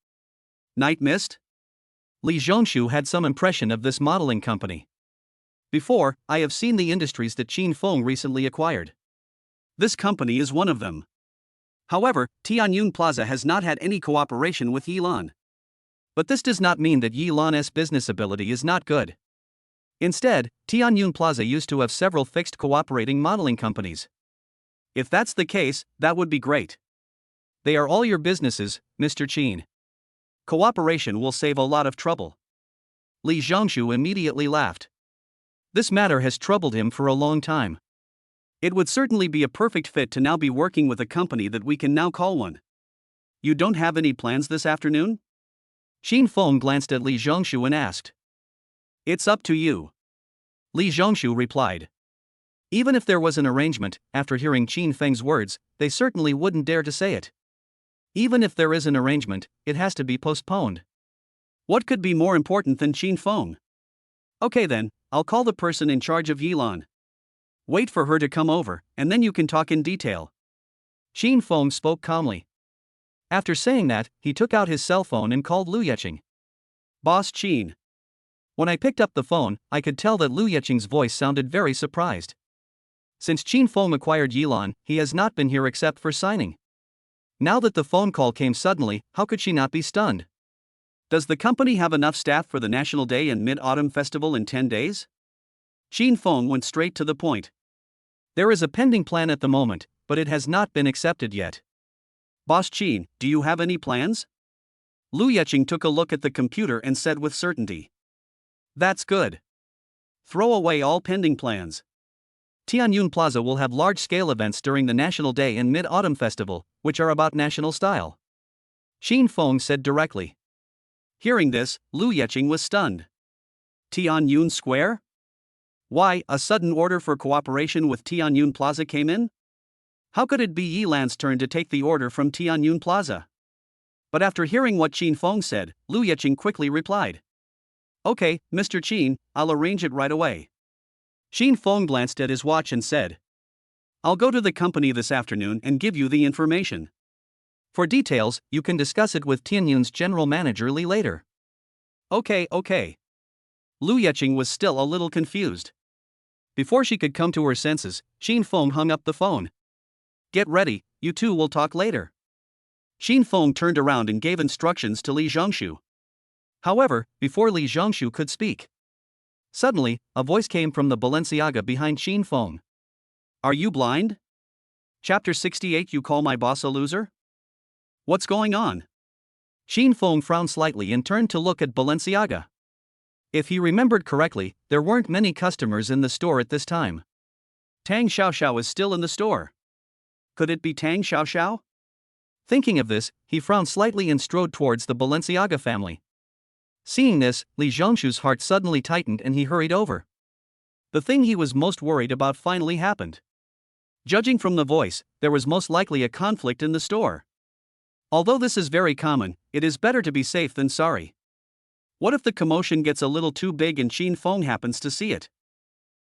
Night mist? Li Zhongshu had some impression of this modeling company. Before, I have seen the industries that Qin Feng recently acquired. This company is one of them. However, Tianyun Plaza has not had any cooperation with Yilan. But this does not mean that Yi Lan's business ability is not good. Instead, Tianyun Plaza used to have several fixed cooperating modeling companies. If that's the case, that would be great. They are all your businesses, Mr. Qin. Cooperation will save a lot of trouble. Li Zhongshu immediately laughed. This matter has troubled him for a long time. It would certainly be a perfect fit to now be working with a company that we can now call one. You don't have any plans this afternoon? Qin Feng glanced at Li Zhongshu and asked. It's up to you. Li Zhongshu replied. Even if there was an arrangement, after hearing Qin Feng's words, they certainly wouldn't dare to say it. Even if there is an arrangement, it has to be postponed. What could be more important than Qin Feng? Okay then, I'll call the person in charge of Yilan. Wait for her to come over, and then you can talk in detail. Qin Feng spoke calmly. After saying that, he took out his cell phone and called Lu Yeqing. Boss Qin. When I picked up the phone, I could tell that Lu Yeqing's voice sounded very surprised. Since Qin Feng acquired Yilan, he has not been here except for signing. Now that the phone call came suddenly, how could she not be stunned? Does the company have enough staff for the National Day and Mid-Autumn Festival in 10 days? Qin Feng went straight to the point. There is a pending plan at the moment, but it has not been accepted yet. Boss Qin, do you have any plans? Lu Yeqing took a look at the computer and said with certainty. That's good. Throw away all pending plans. Tianyun Plaza will have large-scale events during the National Day and Mid-Autumn Festival, which are about national style. Qin Feng said directly. Hearing this, Lu Yeqing was stunned. Tianyun Square? Why, a sudden order for cooperation with Tianyun Plaza came in? How could it be Yilan's turn to take the order from Tianyun Plaza? But after hearing what Qin Feng said, Lu Yeqing quickly replied. Okay, Mr. Qin, I'll arrange it right away. Qin Feng glanced at his watch and said. I'll go to the company this afternoon and give you the information. For details, you can discuss it with Tianyun's general manager Li later. Okay. Lu Yeqing was still a little confused. Before she could come to her senses, Qin Feng hung up the phone. Get ready, you two will talk later. Qin Feng turned around and gave instructions to Li Zhongshu. However, before Li Zhongshu could speak, suddenly, a voice came from the Balenciaga behind Qin Feng. Are you blind? Chapter 68. You call my boss a loser? What's going on? Qin Feng frowned slightly and turned to look at Balenciaga. If he remembered correctly, there weren't many customers in the store at this time. Tang Xiaoxiao is still in the store. Could it be Tang Xiaoxiao? Thinking of this, he frowned slightly and strode towards the Balenciaga family. Seeing this, Li Zhongshu's heart suddenly tightened and he hurried over. The thing he was most worried about finally happened. Judging from the voice, there was most likely a conflict in the store. Although this is very common, it is better to be safe than sorry. What if the commotion gets a little too big and Qin Feng happens to see it?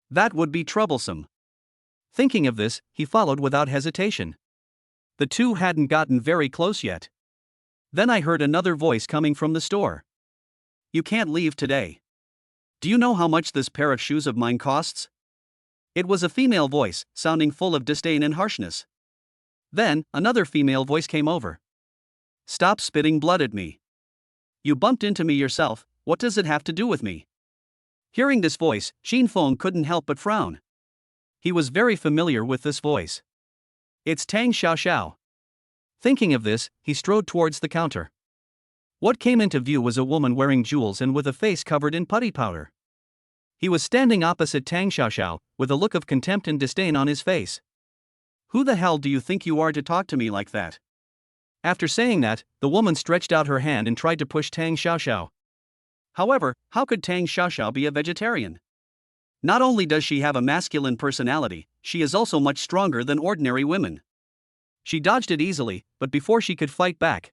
That would be troublesome. Thinking of this, he followed without hesitation. The two hadn't gotten very close yet. Then I heard another voice coming from the store. You can't leave today. Do you know how much this pair of shoes of mine costs? It was a female voice, sounding full of disdain and harshness. Then, another female voice came over. Stop spitting blood at me. You bumped into me yourself, what does it have to do with me? Hearing this voice, Qin Feng couldn't help but frown. He was very familiar with this voice. It's Tang Xiaoxiao. Thinking of this, he strode towards the counter. What came into view was a woman wearing jewels and with a face covered in putty powder. He was standing opposite Tang Xiaoxiao, with a look of contempt and disdain on his face. Who the hell do you think you are to talk to me like that? After saying that, the woman stretched out her hand and tried to push Tang Xiaoxiao. However, how could Tang Xiaoxiao be a vegetarian? Not only does she have a masculine personality, she is also much stronger than ordinary women. She dodged it easily, but before she could fight back,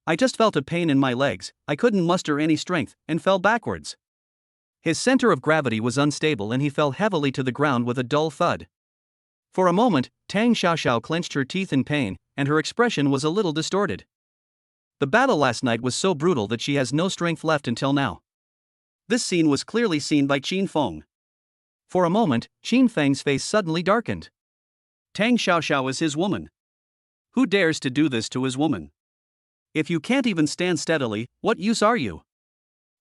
I just felt a pain in my legs, I couldn't muster any strength, and fell backwards. His center of gravity was unstable and he fell heavily to the ground with a dull thud. For a moment, Tang Xiaoxiao clenched her teeth in pain, and her expression was a little distorted. The battle last night was so brutal that she has no strength left until now. This scene was clearly seen by Qin Feng. For a moment, Qin Feng's face suddenly darkened. Tang Xiaoxiao is his woman. Who dares to do this to his woman? If you can't even stand steadily, what use are you?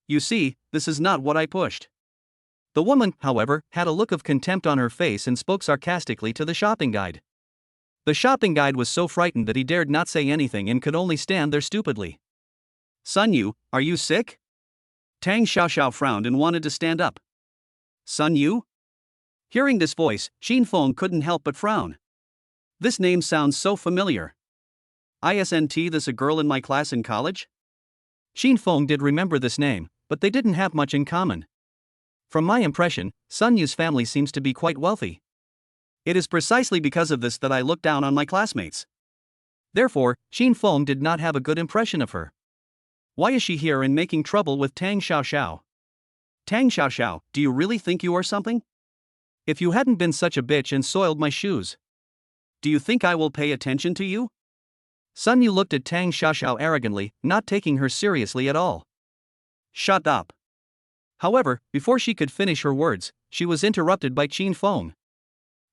You see, this is not what I pushed. The woman, however, had a look of contempt on her face and spoke sarcastically to the shopping guide. The shopping guide was so frightened that he dared not say anything and could only stand there stupidly. Sun Yu, are you sick? Tang Xiaoxiao frowned and wanted to stand up. Sun Yu? Hearing this voice, Xin Feng couldn't help but frown. This name sounds so familiar. Isn't this a girl in my class in college? Xin Feng did remember this name, but they didn't have much in common. From my impression, Sun Yu's family seems to be quite wealthy. It is precisely because of this that I look down on my classmates. Therefore, Xin Feng did not have a good impression of her. Why is she here and making trouble with Tang Xiaoxiao? Tang Xiaoxiao, do you really think you are something? If you hadn't been such a bitch and soiled my shoes. Do you think I will pay attention to you? Sun Yu looked at Tang Xiaoxiao arrogantly, not taking her seriously at all. Shut up. However, before she could finish her words, she was interrupted by Xin Feng.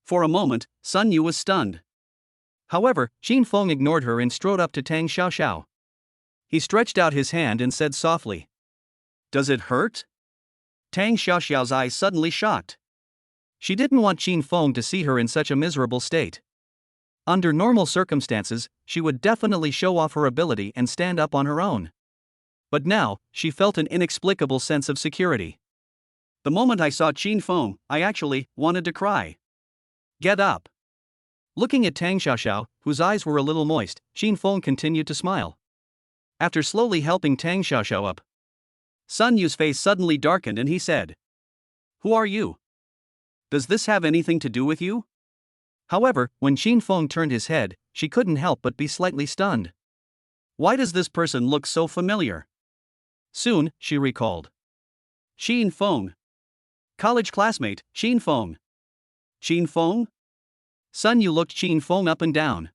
For a moment, Sun Yu was stunned. However, Xin Feng ignored her and strode up to Tang Xiaoxiao. He stretched out his hand and said softly, "Does it hurt?" Tang Xiaoxiao's eyes suddenly shocked. She didn't want Xin Feng to see her in such a miserable state. Under normal circumstances, she would definitely show off her ability and stand up on her own. But now, she felt an inexplicable sense of security. The moment I saw Xin Feng, I actually wanted to cry. Get up. Looking at Tang Xiaoxiao, whose eyes were a little moist, Xin Feng continued to smile. After slowly helping Tang Xiaoxiao up, Sun Yu's face suddenly darkened and he said, "Who are you? Does this have anything to do with you?" However, when Xin Feng turned his head, she couldn't help but be slightly stunned. Why does this person look so familiar? Soon, she recalled. Xin Feng. College classmate, Xin Feng. Xin Feng? Sun Yu looked Xin Feng up and down.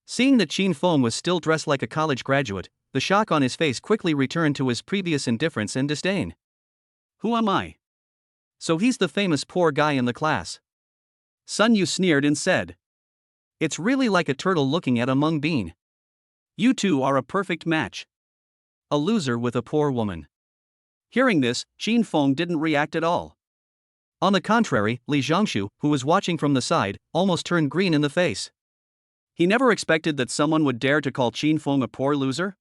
Seeing that Xin Feng was still dressed like a college graduate, the shock on his face quickly returned to his previous indifference and disdain. Who am I? So he's the famous poor guy in the class. Sun Yu sneered and said, "It's really like a turtle looking at a mung bean. You two are a perfect match." A loser with a poor woman. Hearing this, Xin Feng didn't react at all. On the contrary, Li Zhongshu, who was watching from the side, almost turned green in the face. He never expected that someone would dare to call Xin Feng a poor loser.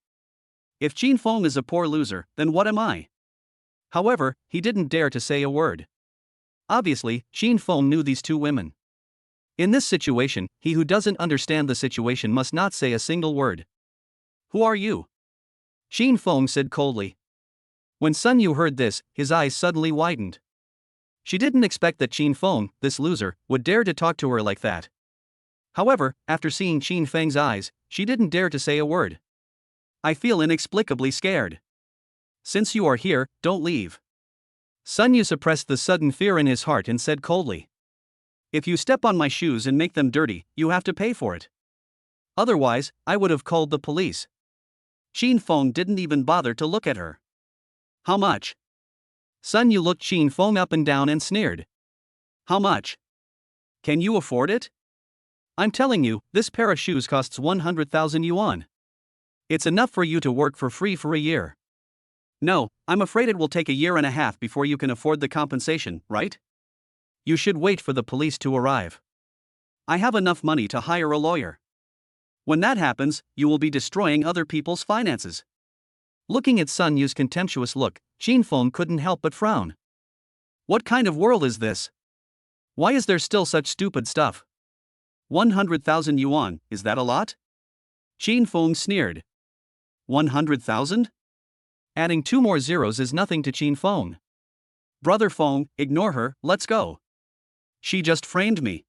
If Xin Feng is a poor loser, then what am I? However, he didn't dare to say a word. Obviously, Xin Feng knew these two women. In this situation, he who doesn't understand the situation must not say a single word. Who are you? Xin Feng said coldly. When Sun Yu heard this, his eyes suddenly widened. She didn't expect that Xin Feng, this loser, would dare to talk to her like that. However, after seeing Xin Feng's eyes, she didn't dare to say a word. I feel inexplicably scared. Since you are here, don't leave. Sun Yu suppressed the sudden fear in his heart and said coldly. If you step on my shoes and make them dirty, you have to pay for it. Otherwise, I would have called the police. Xin Feng didn't even bother to look at her. How much? Sun Yu looked Xin Feng up and down and sneered. How much? Can you afford it? I'm telling you, this pair of shoes costs 100,000 yuan. It's enough for you to work for free for a year. No, I'm afraid it will take a year and a half before you can afford the compensation, right? You should wait for the police to arrive. I have enough money to hire a lawyer. When that happens, you will be destroying other people's finances. Looking at Sun Yu's contemptuous look, Xin Feng couldn't help but frown. What kind of world is this? Why is there still such stupid stuff? 100,000 yuan, is that a lot? Xin Feng sneered. 100,000? Adding 2 more zeros is nothing to Xin Feng. Brother Feng, ignore her, let's go. She just framed me.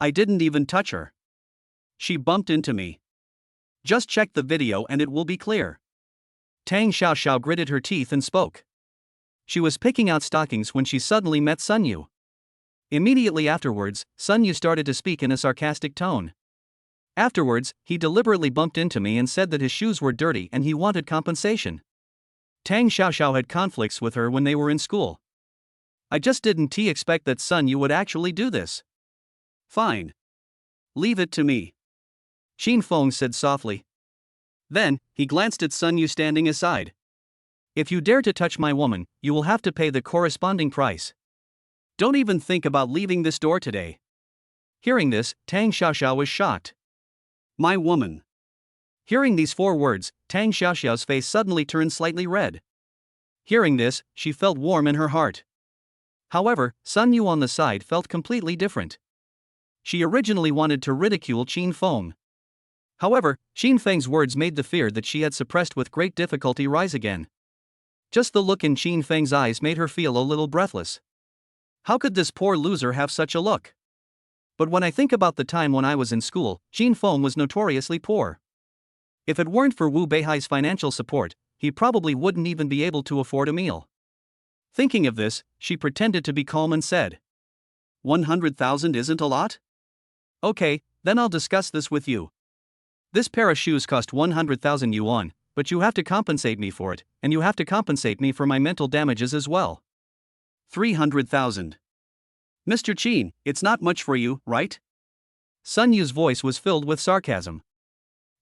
I didn't even touch her. She bumped into me. Just check the video and it will be clear. Tang Xiaoxiao gritted her teeth and spoke. She was picking out stockings when she suddenly met Sun Yu. Immediately afterwards, Sun Yu started to speak in a sarcastic tone. Afterwards, he deliberately bumped into me and said that his shoes were dirty and he wanted compensation. Tang Xiaoxiao had conflicts with her when they were in school. I just didn't expect that Sun Yu would actually do this. Fine. Leave it to me. Xin Feng said softly. Then, he glanced at Sun Yu standing aside. If you dare to touch my woman, you will have to pay the corresponding price. Don't even think about leaving this door today. Hearing this, Tang Xiaoxiao was shocked. My woman. Hearing these 4 words, Tang Xiaoxiao's face suddenly turned slightly red. Hearing this, she felt warm in her heart. However, Sun Yu on the side felt completely different. She originally wanted to ridicule Qin Feng. However, Qin Feng's words made the fear that she had suppressed with great difficulty rise again. Just the look in Qin Feng's eyes made her feel a little breathless. How could this poor loser have such a look? But when I think about the time when I was in school, Qin Feng was notoriously poor. If it weren't for Wu Beihai's financial support, he probably wouldn't even be able to afford a meal. Thinking of this, she pretended to be calm and said, 100,000 isn't a lot? Okay, then I'll discuss this with you. This pair of shoes cost 100,000 yuan, but you have to compensate me for it, and you have to compensate me for my mental damages as well. 300,000. Mr. Qin, it's not much for you, right? Sun Yu's voice was filled with sarcasm.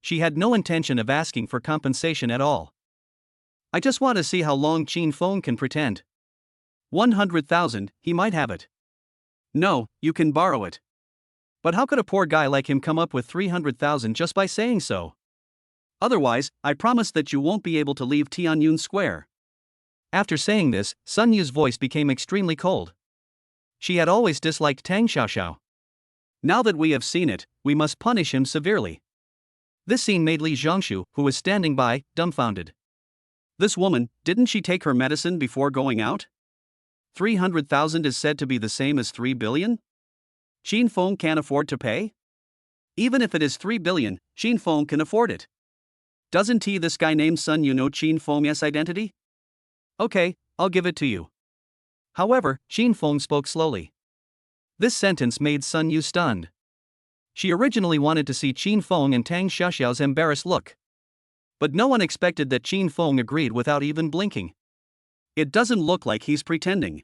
She had no intention of asking for compensation at all. I just want to see how long Qin Feng can pretend. 100,000, he might have it. No, you can borrow it. But how could a poor guy like him come up with 300,000 just by saying so? Otherwise, I promise that you won't be able to leave Tianyun Square. After saying this, Sun Yu's voice became extremely cold. She had always disliked Tang Xiaoxiao. Now that we have seen it, we must punish him severely. This scene made Li Zhongshu, who was standing by, dumbfounded. This woman, didn't she take her medicine before going out? 300,000 is said to be the same as 3 billion? Qin Feng can't afford to pay? Even if it is 3 billion, Qin Feng can afford it. Doesn't this guy named Sun Yu know Qin Feng's identity? Okay, I'll give it to you. However, Qin Feng spoke slowly. This sentence made Sun Yu stunned. She originally wanted to see Qin Feng and Tang Xiaoxiao's embarrassed look. But no one expected that Qin Feng agreed without even blinking. It doesn't look like he's pretending.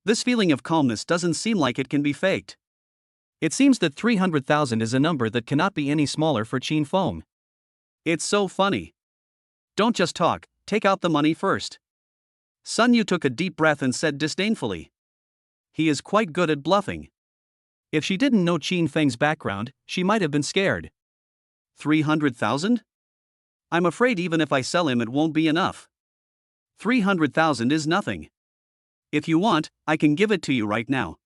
This feeling of calmness doesn't seem like it can be faked. It seems that 300,000 is a number that cannot be any smaller for Qin Feng. It's so funny. Don't just talk, take out the money first. Sun Yu took a deep breath and said disdainfully. He is quite good at bluffing. If she didn't know Qin Feng's background, she might have been scared. 300,000? I'm afraid even if I sell him it won't be enough. 300,000 is nothing. If you want, I can give it to you right now.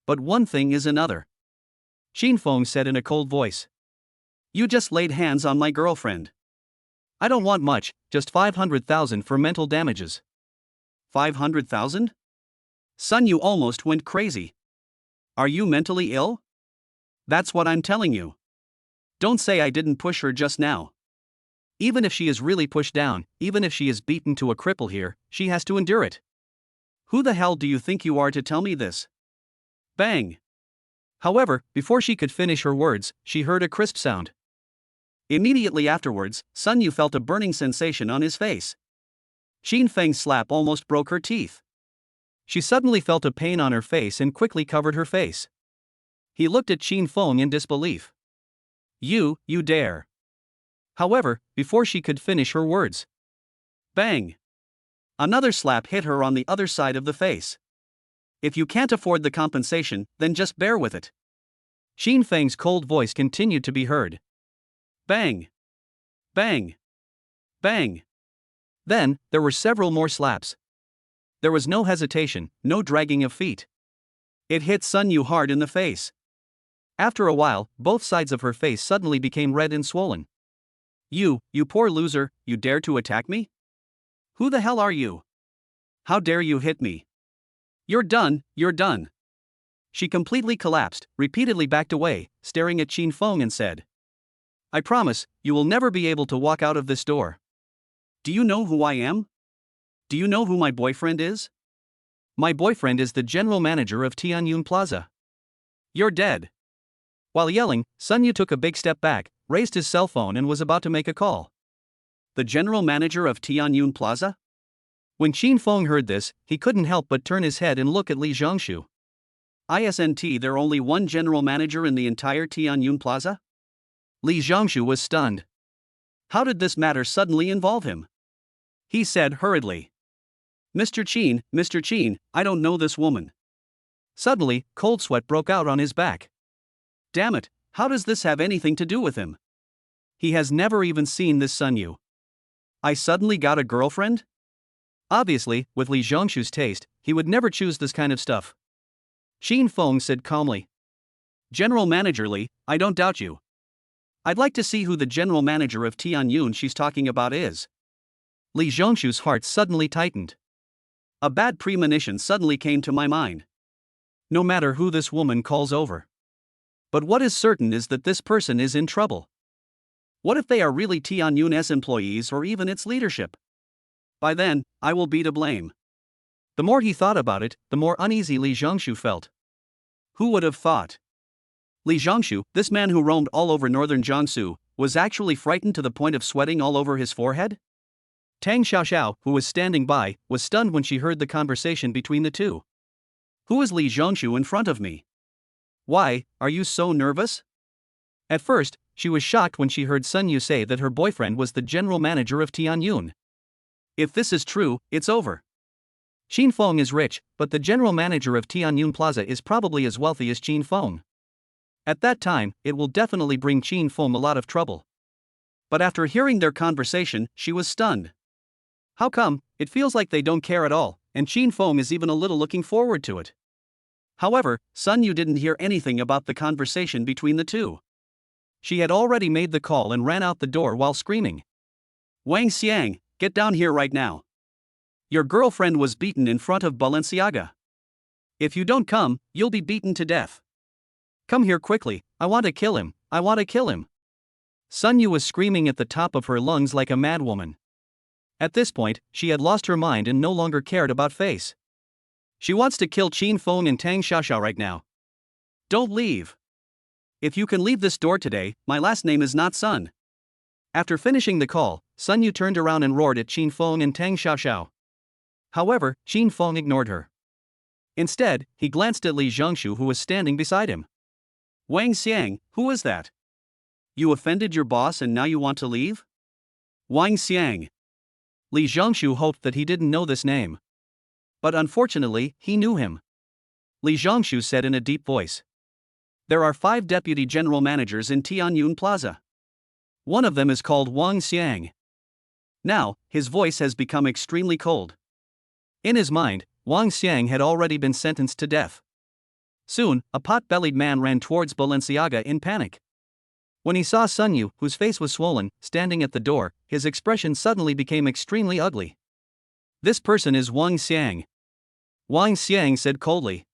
But one thing is another. Qin Feng said in a cold voice. You just laid hands on my girlfriend. I don't want much, just 500,000 for mental damages. 500,000? Sun Yu almost went crazy. Are you mentally ill? That's what I'm telling you. Don't say I didn't push her just now. Even if she is really pushed down, even if she is beaten to a cripple here, she has to endure it. Who the hell do you think you are to tell me this? Bang! However, before she could finish her words, she heard a crisp sound. Immediately afterwards, Sun Yu felt a burning sensation on his face. Qin Feng's slap almost broke her teeth. She suddenly felt a pain on her face and quickly covered her face. He looked at Qin Feng in disbelief. You dare. However, before she could finish her words. Bang! Another slap hit her on the other side of the face. If you can't afford the compensation, then just bear with it. Qin Feng's cold voice continued to be heard. Bang! Bang! Bang! Then, there were several more slaps. There was no hesitation, no dragging of feet. It hit Sun Yu hard in the face. After a while, both sides of her face suddenly became red and swollen. You poor loser, you dare to attack me? Who the hell are you? How dare you hit me? You're done. She completely collapsed, repeatedly backed away, staring at Qin Feng and said, I promise, you will never be able to walk out of this door. Do you know who I am? Do you know who my boyfriend is? My boyfriend is the general manager of Tianyun Plaza. You're dead. While yelling, Sun Yu took a big step back, raised his cell phone and was about to make a call. The general manager of Tianyun Plaza? When Qin Feng heard this, he couldn't help but turn his head and look at Li Zhongshu. Isn't there only one general manager in the entire Tianyun Plaza? Li Zhongshu was stunned. How did this matter suddenly involve him? He said hurriedly. Mr. Chin, I don't know this woman. Suddenly, cold sweat broke out on his back. Damn it, how does this have anything to do with him? He has never even seen this Sun Yu. I suddenly got a girlfriend? Obviously, with Li Zhongshu's taste, he would never choose this kind of stuff. Qin Feng said calmly. General Manager Li, I don't doubt you. I'd like to see who the general manager of Tianyun she's talking about is. Li Zhongshu's heart suddenly tightened. A bad premonition suddenly came to my mind. No matter who this woman calls over. But what is certain is that this person is in trouble. What if they are really Tianyun's employees or even its leadership? By then, I will be to blame. The more he thought about it, the more uneasy Li Zhongshu felt. Who would have thought? Li Zhongshu, this man who roamed all over northern Jiangsu, was actually frightened to the point of sweating all over his forehead? Tang Xiaoxiao, who was standing by, was stunned when she heard the conversation between the two. Who is Li Zhongshu in front of me? Why, are you so nervous? At first, she was shocked when she heard Sun Yu say that her boyfriend was the general manager of Tianyun. If this is true, it's over. Qin Feng is rich, but the general manager of Tianyun Plaza is probably as wealthy as Qin Feng. At that time, it will definitely bring Qin Feng a lot of trouble. But after hearing their conversation, she was stunned. How come? It feels like they don't care at all, and Qin Feng is even a little looking forward to it. However, Sun Yu didn't hear anything about the conversation between the two. She had already made the call and ran out the door while screaming. Wang Xiang, get down here right now. Your girlfriend was beaten in front of Balenciaga. If you don't come, you'll be beaten to death. Come here quickly, I want to kill him, I want to kill him. Sun Yu was screaming at the top of her lungs like a madwoman. At this point, she had lost her mind and no longer cared about face. She wants to kill Qin Feng and Tang Xiaoxiao right now. Don't leave. If you can leave this door today, my last name is not Sun. After finishing the call, Sun Yu turned around and roared at Qin Feng and Tang Xiaoxiao. However, Qin Feng ignored her. Instead, he glanced at Li Zhongshu who was standing beside him. Wang Xiang, who is that? You offended your boss and now you want to leave? Wang Xiang. Li Zhongshu hoped that he didn't know this name. But unfortunately, he knew him. Li Zhongshu said in a deep voice. There are 5 deputy general managers in Tianyun Plaza. One of them is called Wang Xiang. Now, his voice has become extremely cold. In his mind, Wang Xiang had already been sentenced to death. Soon, a pot-bellied man ran towards Balenciaga in panic. When he saw Sun Yu, whose face was swollen, standing at the door, his expression suddenly became extremely ugly. This person is Wang Xiang. Wang Xiang said coldly.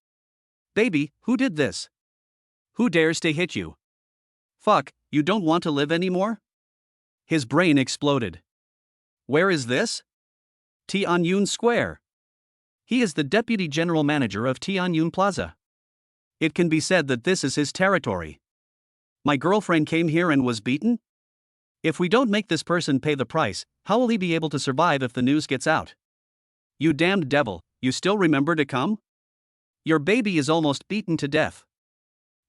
Baby, who did this? Who dares to hit you? Fuck, you don't want to live anymore? His brain exploded. Where is this? Tianyun Square. He is the deputy general manager of Tianyun Plaza. It can be said that this is his territory. My girlfriend came here and was beaten? If we don't make this person pay the price, how will he be able to survive if the news gets out? You damned devil, you still remember to come? Your baby is almost beaten to death.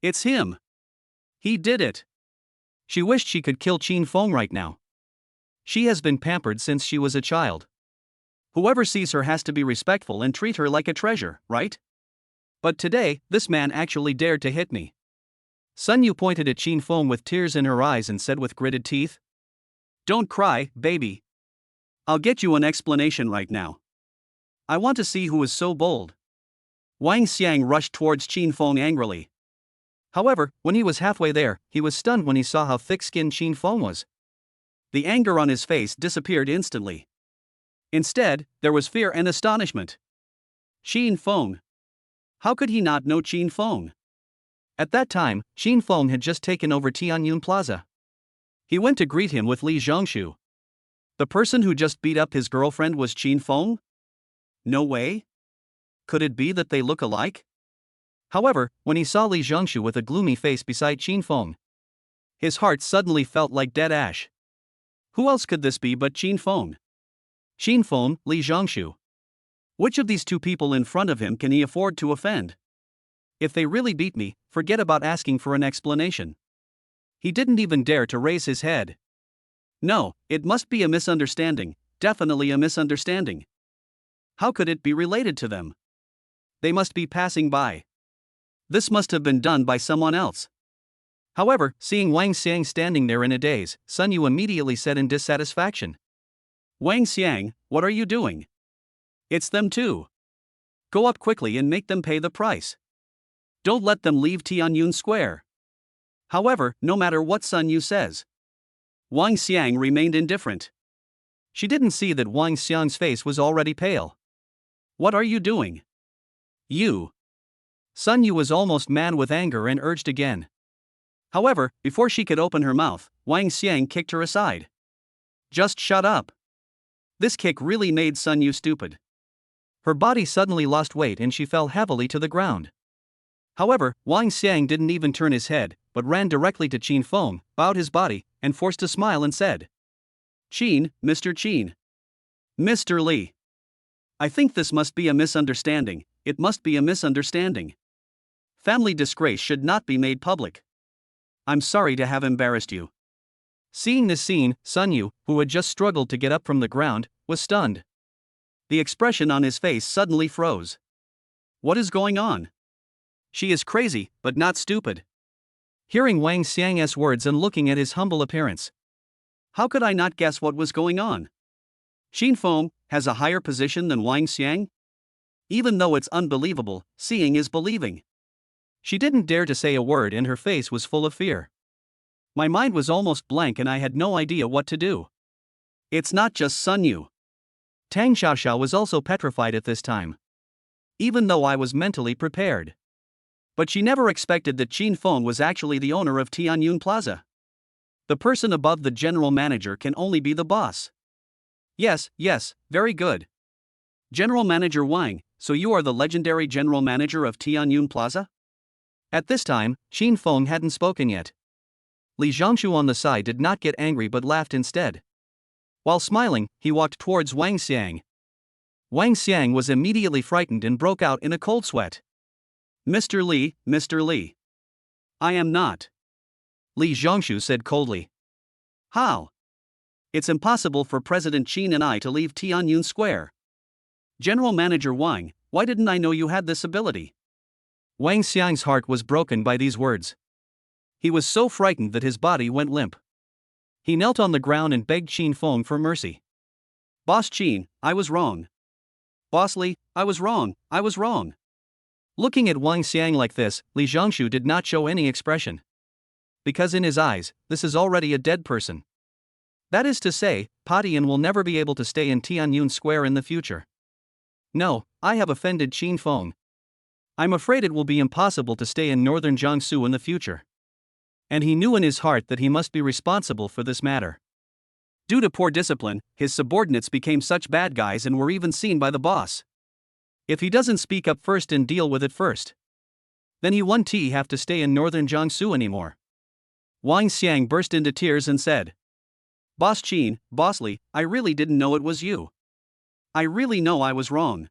It's him. He did it. She wished she could kill Qin Feng right now. She has been pampered since she was a child. Whoever sees her has to be respectful and treat her like a treasure, right? But today, this man actually dared to hit me. Sun Yu pointed at Qin Feng with tears in her eyes and said with gritted teeth, Don't cry, baby. I'll get you an explanation right now. I want to see who is so bold. Wang Xiang rushed towards Qin Feng angrily. However, when he was halfway there, he was stunned when he saw how thick-skinned Qin Feng was. The anger on his face disappeared instantly. Instead, there was fear and astonishment. Qin Feng. How could he not know Qin Feng? At that time, Qin Feng had just taken over Tianyun Plaza. He went to greet him with Li Zhongshu. The person who just beat up his girlfriend was Qin Feng? No way? Could it be that they look alike? However, when he saw Li Zhongshu with a gloomy face beside Qin Feng, his heart suddenly felt like dead ash. Who else could this be but Qin Feng? Qin Feng, Li Zhongshu. Which of these two people in front of him can he afford to offend? If they really beat me, forget about asking for an explanation. He didn't even dare to raise his head. No, it must be a misunderstanding, definitely a misunderstanding. How could it be related to them? They must be passing by. This must have been done by someone else. However, seeing Wang Xiang standing there in a daze, Sun Yu immediately said in dissatisfaction. Wang Xiang, what are you doing? It's them too. Go up quickly and make them pay the price. Don't let them leave Tianyun Square. However, no matter what Sun Yu says, Wang Xiang remained indifferent. She didn't see that Wang Xiang's face was already pale. What are you doing? You. Sun Yu was almost mad with anger and urged again. However, before she could open her mouth, Wang Xiang kicked her aside. Just shut up. This kick really made Sun Yu stupid. Her body suddenly lost weight and she fell heavily to the ground. However, Wang Xiang didn't even turn his head, but ran directly to Qin Feng, bowed his body, and forced a smile and said, Qin, Mr. Qin. Mr. Li. I think this must be a misunderstanding, it must be a misunderstanding. Family disgrace should not be made public. I'm sorry to have embarrassed you. Seeing this scene, Sun Yu, who had just struggled to get up from the ground, was stunned. The expression on his face suddenly froze. What is going on? She is crazy, but not stupid. Hearing Wang Xiang's words and looking at his humble appearance, how could I not guess what was going on? Qin Feng has a higher position than Wang Xiang? Even though it's unbelievable, seeing is believing. She didn't dare to say a word and her face was full of fear. My mind was almost blank and I had no idea what to do. It's not just Sun Yu. Tang Xiaoxiao was also petrified at this time. Even though I was mentally prepared. But she never expected that Qin Feng was actually the owner of Tianyun Plaza. The person above the general manager can only be the boss. Yes, very good. General Manager Wang, so you are the legendary general manager of Tianyun Plaza? At this time, Qin Feng hadn't spoken yet. Li Zhongshu on the side did not get angry but laughed instead. While smiling, he walked towards Wang Xiang. Wang Xiang was immediately frightened and broke out in a cold sweat. Mr. Li. I am not. Li Zhongshu said coldly. How? It's impossible for President Qin and I to leave Tianyun Square. General Manager Wang, why didn't I know you had this ability? Wang Xiang's heart was broken by these words. He was so frightened that his body went limp. He knelt on the ground and begged Qin Feng for mercy. Boss Qin, I was wrong. Boss Li, I was wrong. Looking at Wang Xiang like this, Li Zhongshu did not show any expression. Because in his eyes, this is already a dead person. That is to say, part.In will never be able to stay in Tianyun Square in the future. No, I have offended Qin Feng. I'm afraid it will be impossible to stay in northern Jiangsu in the future. And he knew in his heart that he must be responsible for this matter. Due to poor discipline, his subordinates became such bad guys and were even seen by the boss. If he doesn't speak up first and deal with it first, then he won't have to stay in northern Jiangsu anymore. Wang Xiang burst into tears and said, Boss Qin, Boss Li, I really didn't know it was you. I really know I was wrong.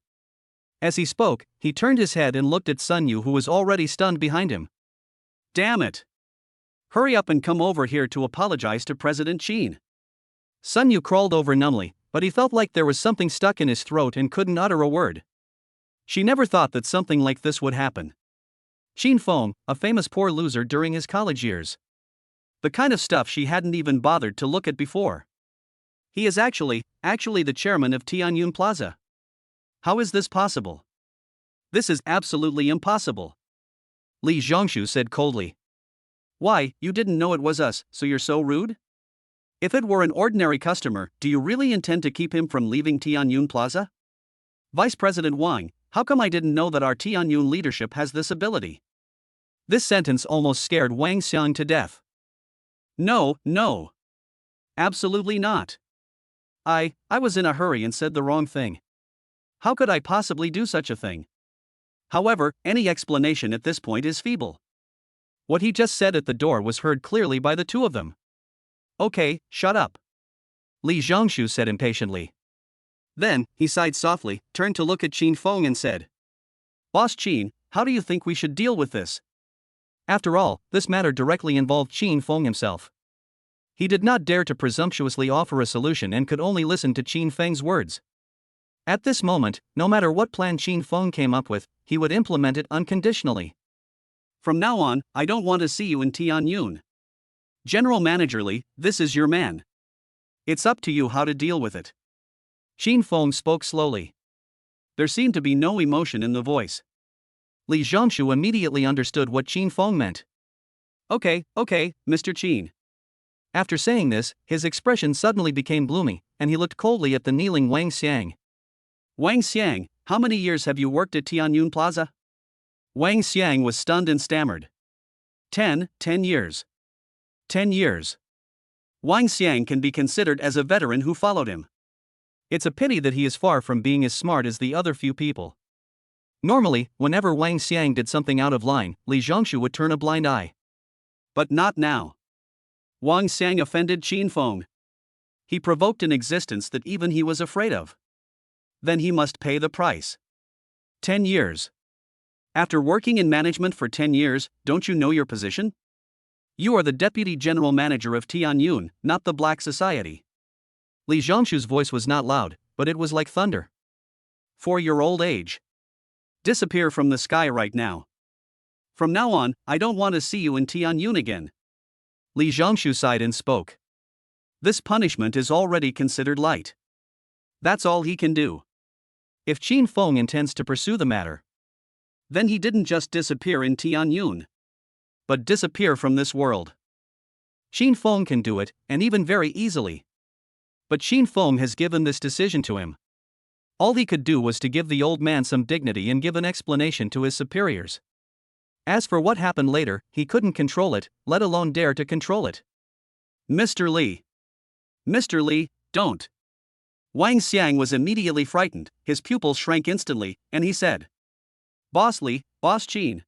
As he spoke, he turned his head and looked at Sun Yu, who was already stunned behind him. Damn it! Hurry up and come over here to apologize to President Qin. Sun Yu crawled over numbly, but he felt like there was something stuck in his throat and couldn't utter a word. She never thought that something like this would happen. Qin Feng, a famous poor loser during his college years. The kind of stuff she hadn't even bothered to look at before. He is actually the chairman of Tianyun Plaza. How is this possible? This is absolutely impossible. Li Zhongshu said coldly. Why, you didn't know it was us, so you're so rude? If it were an ordinary customer, do you really intend to keep him from leaving Tianyun Plaza? Vice President Wang, how come I didn't know that our Tianyun leadership has this ability? This sentence almost scared Wang Xiang to death. No. Absolutely not. I was in a hurry and said the wrong thing. How could I possibly do such a thing? However, any explanation at this point is feeble. What he just said at the door was heard clearly by the two of them. Okay, shut up. Li Zhongshu said impatiently. Then, he sighed softly, turned to look at Qin Feng and said, Boss Qin, how do you think we should deal with this? After all, this matter directly involved Qin Feng himself. He did not dare to presumptuously offer a solution and could only listen to Qin Feng's words. At this moment, no matter what plan Qin Feng came up with, he would implement it unconditionally. From now on, I don't want to see you in Tianyun. General Manager Li, this is your man. It's up to you how to deal with it. Qin Feng spoke slowly. There seemed to be no emotion in the voice. Li Zhongshu immediately understood what Qin Feng meant. Okay, Mr. Qin. After saying this, his expression suddenly became gloomy, and he looked coldly at the kneeling Wang Xiang. Wang Xiang, how many years have you worked at Tianyun Plaza? Wang Xiang was stunned and stammered. 10 years. 10 years. Wang Xiang can be considered as a veteran who followed him. It's a pity that he is far from being as smart as the other few people. Normally, whenever Wang Xiang did something out of line, Li Zhongshu would turn a blind eye. But not now. Wang Xiang offended Qin Feng. He provoked an existence that even he was afraid of. Then he must pay the price. 10 years. After working in management for 10 years, don't you know your position? You are the deputy general manager of Tianyun, not the Black Society. Li Zhongshu's voice was not loud, but it was like thunder. For your old age. Disappear from the sky right now. From now on, I don't want to see you in Tianyun again. Li Zhongshu sighed and spoke. This punishment is already considered light. That's all he can do. If Qin Feng intends to pursue the matter, then he didn't just disappear in Tianyun, but disappear from this world. Qin Feng can do it, and even very easily. But Qin Feng has given this decision to him. All he could do was to give the old man some dignity and give an explanation to his superiors. As for what happened later, he couldn't control it, let alone dare to control it. Mr. Li. Mr. Li, don't. Wang Xiang was immediately frightened, his pupils shrank instantly, and he said, Boss Li, Boss Qin.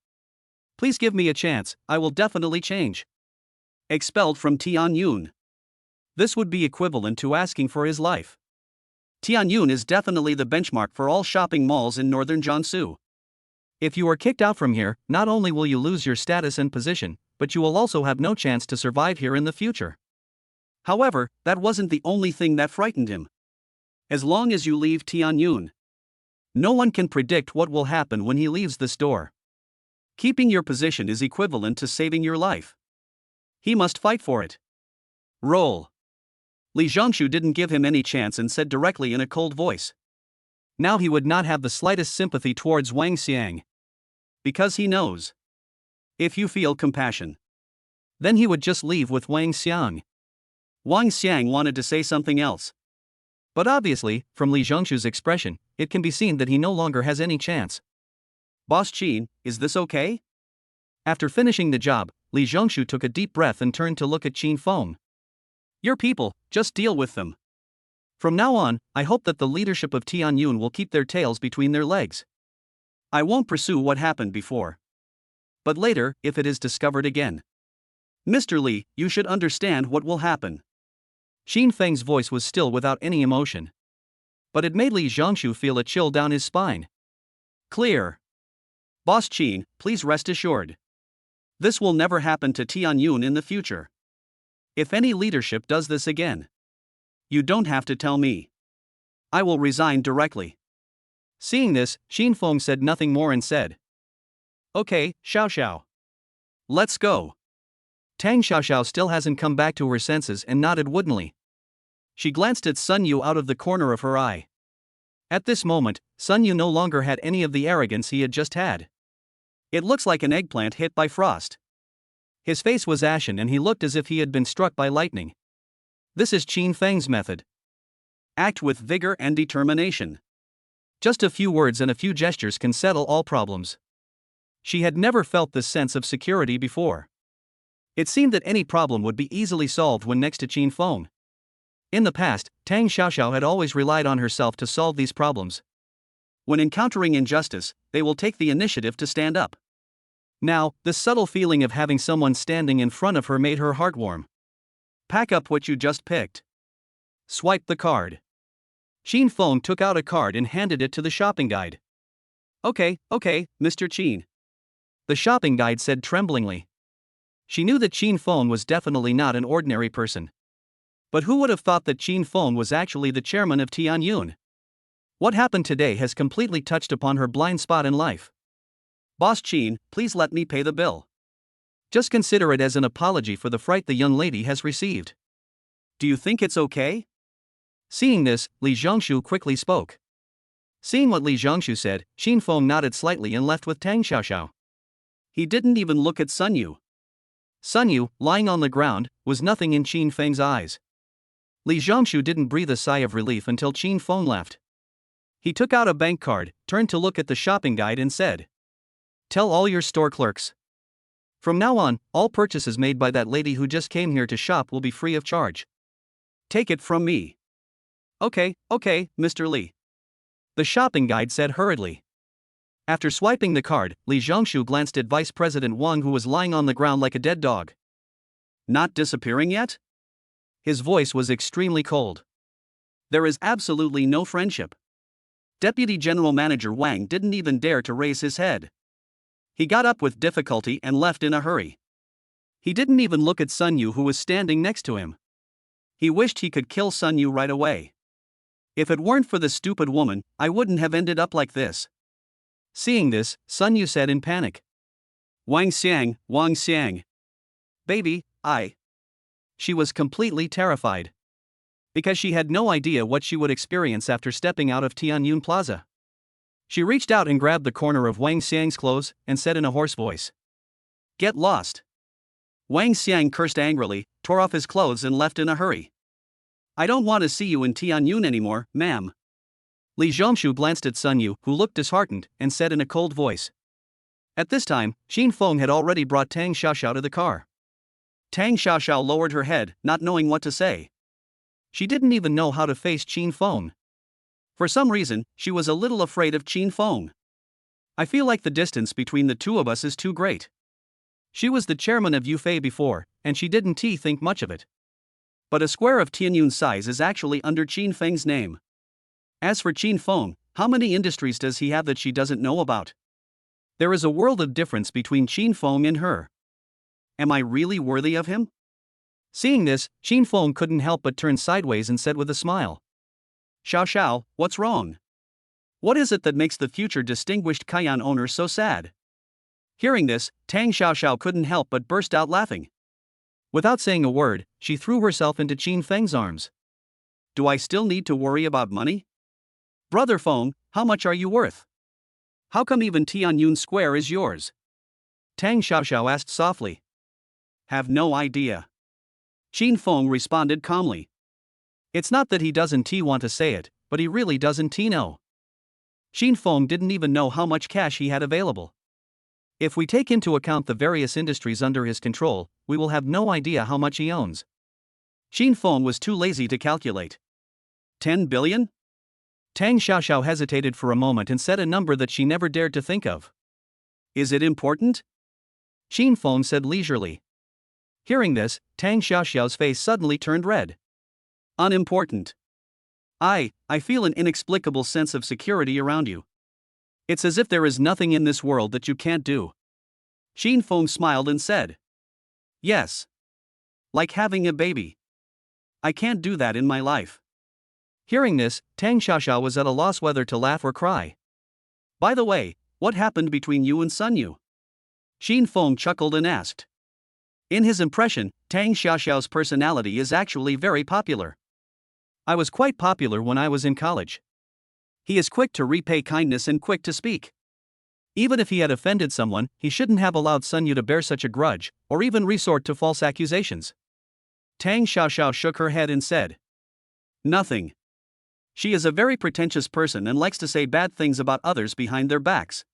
Please give me a chance, I will definitely change. Expelled from Tianyun. This would be equivalent to asking for his life. Tianyun is definitely the benchmark for all shopping malls in northern Jiangsu. If you are kicked out from here, not only will you lose your status and position, but you will also have no chance to survive here in the future. However, that wasn't the only thing that frightened him. As long as you leave Tianyun, no one can predict what will happen when he leaves this door. Keeping your position is equivalent to saving your life. He must fight for it. Roll. Li Zhongshu didn't give him any chance and said directly in a cold voice. Now he would not have the slightest sympathy towards Wang Xiang. Because he knows. If you feel compassion, then he would just leave with Wang Xiang. Wang Xiang wanted to say something else. But obviously, from Li Zhongshu's expression, it can be seen that he no longer has any chance. Boss Qin, is this okay? After finishing the job, Li Zhongshu took a deep breath and turned to look at Qin Feng. Your people, just deal with them. From now on, I hope that the leadership of Tianyun will keep their tails between their legs. I won't pursue what happened before. But later, if it is discovered again. Mr. Li, you should understand what will happen. Qin Feng's voice was still without any emotion. But it made Li Zhongshu feel a chill down his spine. Clear. Boss Qin, please rest assured. This will never happen to Tianyun in the future. If any leadership does this again, you don't have to tell me. I will resign directly. Seeing this, Qin Feng said nothing more and said, Okay, Xiao. Let's go. Tang Xiao still hasn't come back to her senses and nodded woodenly. She glanced at Sun Yu out of the corner of her eye. At this moment, Sun Yu no longer had any of the arrogance he had just had. It looks like an eggplant hit by frost. His face was ashen and he looked as if he had been struck by lightning. This is Qin Feng's method. Act with vigor and determination. Just a few words and a few gestures can settle all problems. She had never felt this sense of security before. It seemed that any problem would be easily solved when next to Qin Feng. In the past, Tang Xiao had always relied on herself to solve these problems. When encountering injustice, they will take the initiative to stand up. Now, the subtle feeling of having someone standing in front of her made her heart warm. Pack up what you just picked. Swipe the card. Qin Feng took out a card and handed it to the shopping guide. Okay, Mr. Qin. The shopping guide said tremblingly. She knew that Qin Feng was definitely not an ordinary person. But who would have thought that Qin Feng was actually the chairman of Tianyun? What happened today has completely touched upon her blind spot in life. Boss Qin, please let me pay the bill. Just consider it as an apology for the fright the young lady has received. Do you think it's okay? Seeing this, Li Zhongshu quickly spoke. Seeing what Li Zhongshu said, Qin Feng nodded slightly and left with Tang Xiaoxiao. He didn't even look at Sun Yu. Sun Yu, lying on the ground, was nothing in Qin Feng's eyes. Li Zhongshu didn't breathe a sigh of relief until Qin Feng left. He took out a bank card, turned to look at the shopping guide and said, "Tell all your store clerks. From now on, all purchases made by that lady who just came here to shop will be free of charge. Take it from me." Okay, Mr. Li. The shopping guide said hurriedly. After swiping the card, Li Zhongshu glanced at Vice President Wang, who was lying on the ground like a dead dog. Not disappearing yet? His voice was extremely cold. There is absolutely no friendship. Deputy General Manager Wang didn't even dare to raise his head. He got up with difficulty and left in a hurry. He didn't even look at Sun Yu, who was standing next to him. He wished he could kill Sun Yu right away. If it weren't for the stupid woman, I wouldn't have ended up like this. Seeing this, Sun Yu said in panic. Wang Xiang. Baby, She was completely terrified. Because she had no idea what she would experience after stepping out of Tianyun Plaza. She reached out and grabbed the corner of Wang Xiang's clothes and said in a hoarse voice, "Get lost." Wang Xiang cursed angrily, tore off his clothes and left in a hurry. "I don't want to see you in Tianyun anymore, ma'am." Li Zhongshu glanced at Sun Yu, who looked disheartened, and said in a cold voice. At this time, Qin Feng had already brought Tang Xiaoxiao to the car. Tang Xiaoxiao lowered her head, not knowing what to say. She didn't even know how to face Qin Feng. For some reason, she was a little afraid of Qin Feng. "I feel like the distance between the two of us is too great." She was the chairman of Yufei before, and she didn't think much of it. But a square of Tianyun's size is actually under Qin Feng's name. As for Qin Feng, how many industries does he have that she doesn't know about? There is a world of difference between Qin Feng and her. Am I really worthy of him? Seeing this, Qin Feng couldn't help but turn sideways and said with a smile. Xiao, what's wrong? What is it that makes the future distinguished Kaiyan owner so sad? Hearing this, Tang Xiaoxiao couldn't help but burst out laughing. Without saying a word, she threw herself into Qin Feng's arms. Do I still need to worry about money? Brother Feng, how much are you worth? How come even Tianyun Square is yours? Tang Xiaoxiao asked softly. Have no idea. Qin Feng responded calmly. It's not that he doesn't want to say it, but he really doesn't know. Qin Feng didn't even know how much cash he had available. If we take into account the various industries under his control, we will have no idea how much he owns. Qin Feng was too lazy to calculate. 10 billion? Tang Xiaoxiao hesitated for a moment and said a number that she never dared to think of. Is it important? Qin Feng said leisurely. Hearing this, Tang Xiaoxiao's face suddenly turned red. Unimportant. I feel an inexplicable sense of security around you. It's as if there is nothing in this world that you can't do. Qin Feng smiled and said. Yes. Like having a baby. I can't do that in my life. Hearing this, Tang Xiaoxiao was at a loss whether to laugh or cry. By the way, what happened between you and Sun Yu? Qin Feng chuckled and asked. In his impression, Tang Xiaoxiao's personality is actually very popular. I was quite popular when I was in college. He is quick to repay kindness and quick to speak. Even if he had offended someone, he shouldn't have allowed Sun Yu to bear such a grudge, or even resort to false accusations. Tang Xiaoxiao shook her head and said. Nothing. She is a very pretentious person and likes to say bad things about others behind their backs.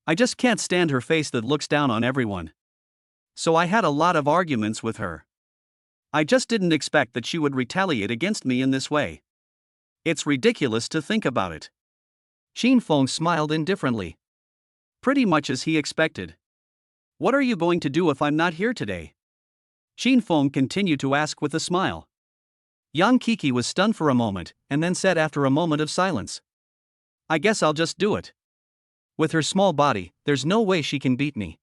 I just can't stand her face that looks down on everyone. So I had a lot of arguments with her. I just didn't expect that she would retaliate against me in this way. It's ridiculous to think about it. Qin Feng smiled indifferently. Pretty much as he expected. What are you going to do if I'm not here today? Qin Feng continued to ask with a smile. Yang Kiki was stunned for a moment, and then said after a moment of silence. I guess I'll just do it. With her small body, there's no way she can beat me.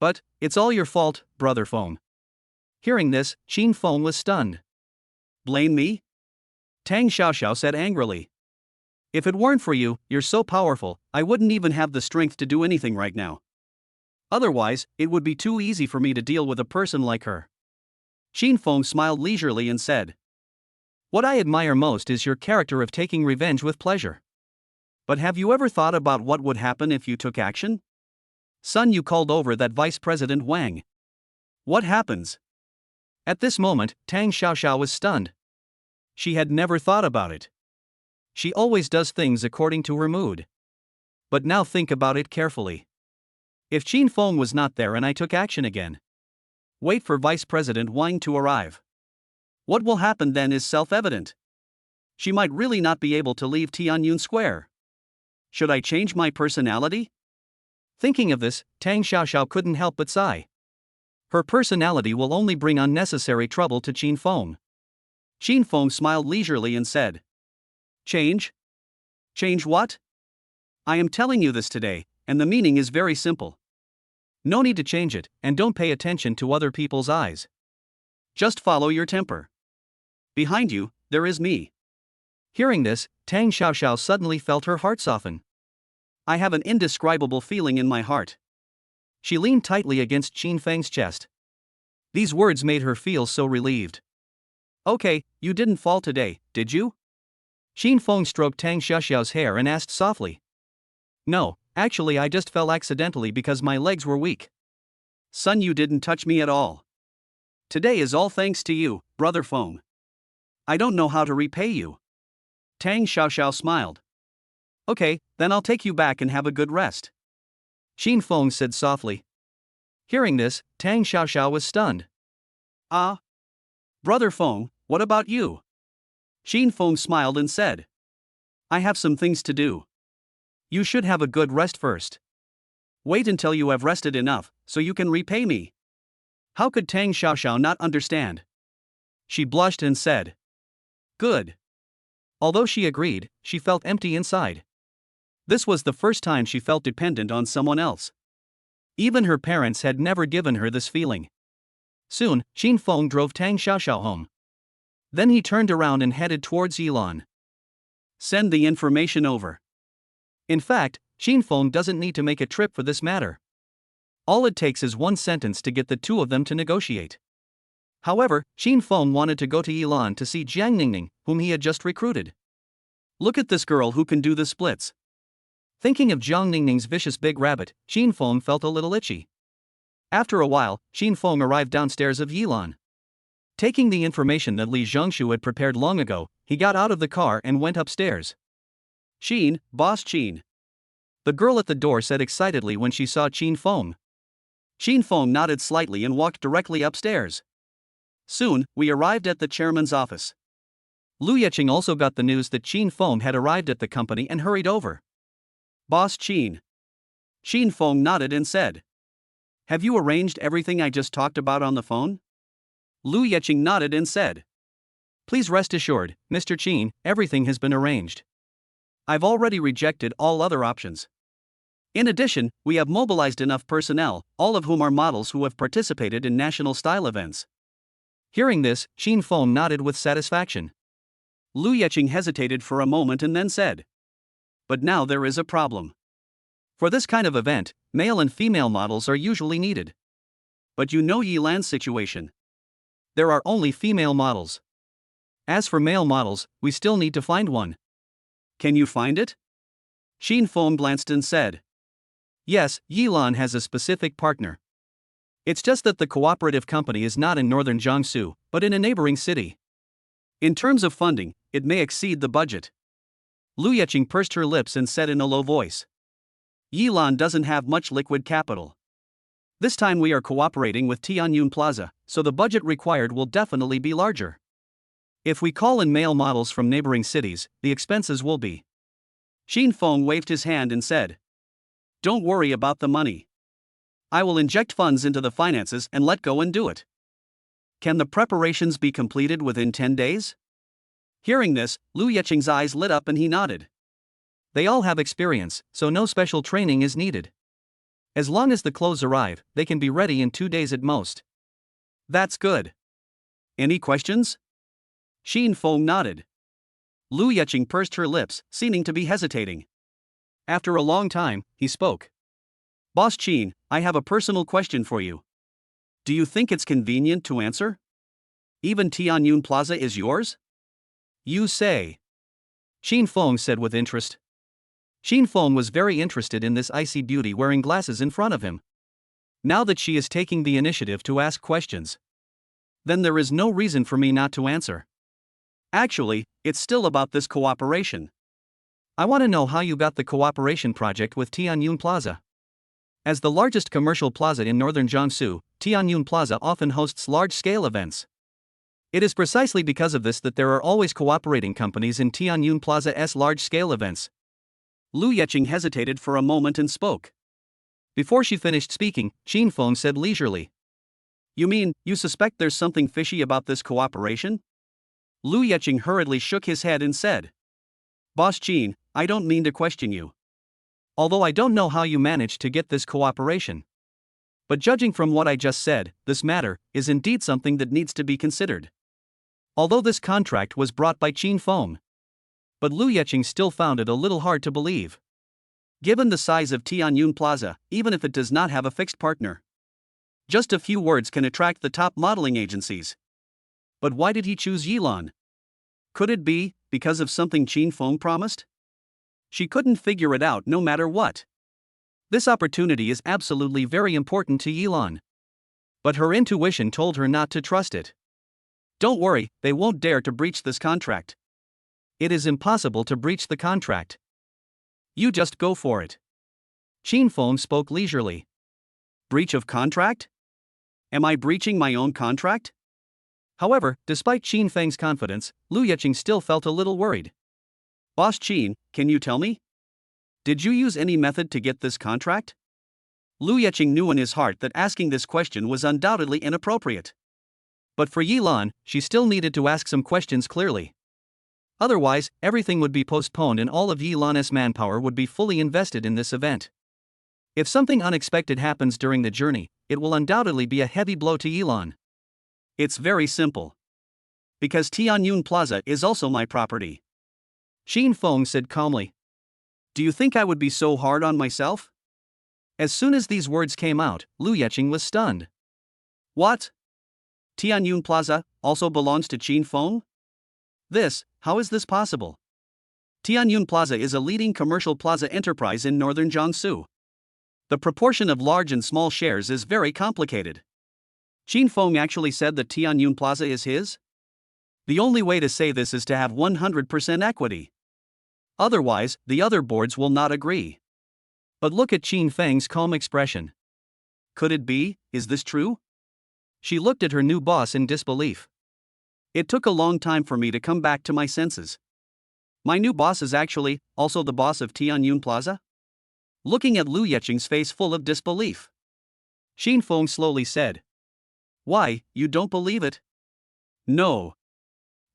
But, it's all your fault, Brother Feng. Hearing this, Qin Feng was stunned. Blame me? Tang Xiaoxiao said angrily. If it weren't for you, you're so powerful, I wouldn't even have the strength to do anything right now. Otherwise, it would be too easy for me to deal with a person like her. Qin Feng smiled leisurely and said, What I admire most is your character of taking revenge with pleasure. But have you ever thought about what would happen if you took action? Son, you called over that Vice President Wang. What happens? At this moment, Tang Xiaoxiao was stunned. She had never thought about it. She always does things according to her mood. But now think about it carefully. If Qin Feng was not there and I took action again, wait for Vice President Wang to arrive. What will happen then is self-evident. She might really not be able to leave Tianyun Square. Should I change my personality? Thinking of this, Tang Xiaoxiao couldn't help but sigh. Her personality will only bring unnecessary trouble to Qin Feng. Qin Feng smiled leisurely and said, Change? Change what? I am telling you this today, and the meaning is very simple. No need to change it, and don't pay attention to other people's eyes. Just follow your temper. Behind you, there is me. Hearing this, Tang Xiaoxiao suddenly felt her heart soften. I have an indescribable feeling in my heart. She leaned tightly against Qin Feng's chest. These words made her feel so relieved. Okay, you didn't fall today, did you? Qin Feng stroked Tang Xiaoxiao's hair and asked softly. No, actually I just fell accidentally because my legs were weak. Son, you didn't touch me at all. Today is all thanks to you, Brother Feng. I don't know how to repay you. Tang Xiaoxiao smiled. Okay, then I'll take you back and have a good rest. Qin Feng said softly. Hearing this, Tang Xiaoxiao was stunned. Ah? Brother Feng, what about you? Qin Feng smiled and said. I have some things to do. You should have a good rest first. Wait until you have rested enough, so you can repay me. How could Tang Xiaoxiao not understand? She blushed and said. Good. Although she agreed, she felt empty inside. This was the first time she felt dependent on someone else. Even her parents had never given her this feeling. Soon, Qin Feng drove Tang Xiaoxiao home. Then he turned around and headed towards Yilan. Send the information over. In fact, Qin Feng doesn't need to make a trip for this matter. All it takes is one sentence to get the two of them to negotiate. However, Qin Feng wanted to go to Yilan to see Jiang Ningning, whom he had just recruited. Look at this girl who can do the splits. Thinking of Jiang Ningning's vicious big rabbit, Qin Feng felt a little itchy. After a while, Qin Feng arrived downstairs of Yilan. Taking the information that Li Zhongshu had prepared long ago, he got out of the car and went upstairs. Qin, Boss Qin. The girl at the door said excitedly when she saw Qin Feng. Qin Feng nodded slightly and walked directly upstairs. Soon, we arrived at the chairman's office. Lu Yeqing also got the news that Qin Feng had arrived at the company and hurried over. Boss Qin. Qin Feng nodded and said. Have you arranged everything I just talked about on the phone? Lu Yeqing nodded and said. Please rest assured, Mr. Qin, everything has been arranged. I've already rejected all other options. In addition, we have mobilized enough personnel, all of whom are models who have participated in national style events. Hearing this, Qin Feng nodded with satisfaction. Lu Yeqing hesitated for a moment and then said. But now there is a problem. For this kind of event, male and female models are usually needed. But you know Yilan's situation. There are only female models. As for male models, we still need to find one. Can you find it? Qin Feng glanced and said. Yes, Yilan has a specific partner. It's just that the cooperative company is not in northern Jiangsu, but in a neighboring city. In terms of funding, it may exceed the budget. Lu Yeqing pursed her lips and said in a low voice. Yilan doesn't have much liquid capital. This time we are cooperating with Tianyun Plaza, so the budget required will definitely be larger. If we call in male models from neighboring cities, the expenses will be. Qin Feng waved his hand and said. Don't worry about the money. I will inject funds into the finances and let go and do it. Can the preparations be completed within 10 days? Hearing this, Lu Yeqing's eyes lit up and he nodded. They all have experience, so no special training is needed. As long as the clothes arrive, they can be ready in 2 days at most. That's good. Any questions? Xin Feng nodded. Lu Yecheng pursed her lips, seeming to be hesitating. After a long time, he spoke. Boss Qin, I have a personal question for you. Do you think it's convenient to answer? Even Tianyun Plaza is yours? You say. Xin Feng said with interest. Xin Feng was very interested in this icy beauty wearing glasses in front of him. Now that she is taking the initiative to ask questions, then there is no reason for me not to answer. Actually, it's still about this cooperation. I want to know how you got the cooperation project with Tianyun Plaza. As the largest commercial plaza in northern Jiangsu, Tianyun Plaza often hosts large-scale events. It is precisely because of this that there are always cooperating companies in Tianyun Plaza's large-scale events. Lu Yecheng hesitated for a moment and spoke. Before she finished speaking, Xin Feng said leisurely. You mean, you suspect there's something fishy about this cooperation? Lu Yecheng hurriedly shook his head and said. Boss Qin, I don't mean to question you. Although I don't know how you managed to get this cooperation. But judging from what I just said, this matter is indeed something that needs to be considered. Although this contract was brought by Xin Feng. But Lu Yecheng still found it a little hard to believe. Given the size of Tianyun Plaza, even if it does not have a fixed partner, just a few words can attract the top modeling agencies. But why did he choose Yilan? Could it be because of something Xin Feng promised? She couldn't figure it out no matter what. This opportunity is absolutely very important to Yilan. But her intuition told her not to trust it. Don't worry, they won't dare to breach this contract. It is impossible to breach the contract. You just go for it. Xin Feng spoke leisurely. Breach of contract? Am I breaching my own contract? However, despite Xin Feng's confidence, Lu Yecheng still felt a little worried. Boss Qin, can you tell me? Did you use any method to get this contract? Lu Yecheng knew in his heart that asking this question was undoubtedly inappropriate. But for Yilan, she still needed to ask some questions clearly. Otherwise, everything would be postponed and all of Yilan's manpower would be fully invested in this event. If something unexpected happens during the journey, it will undoubtedly be a heavy blow to Yilan. It's very simple. Because Tianyun Plaza is also my property. Xin Feng said calmly. Do you think I would be so hard on myself? As soon as these words came out, Lu Yecheng was stunned. What? Tianyun Plaza also belongs to Xin Feng? How is this possible? Tianyun Plaza is a leading commercial plaza enterprise in northern Jiangsu. The proportion of large and small shares is very complicated. Xin Feng actually said that Tianyun Plaza is his? The only way to say this is to have 100% equity. Otherwise, the other boards will not agree. But look at Xin Feng's calm expression. Could it be? Is this true? She looked at her new boss in disbelief. It took a long time for me to come back to my senses. My new boss is actually also the boss of Tianyun Plaza? Looking at Lu Yecheng's face full of disbelief, Xin Feng slowly said. Why, you don't believe it? No.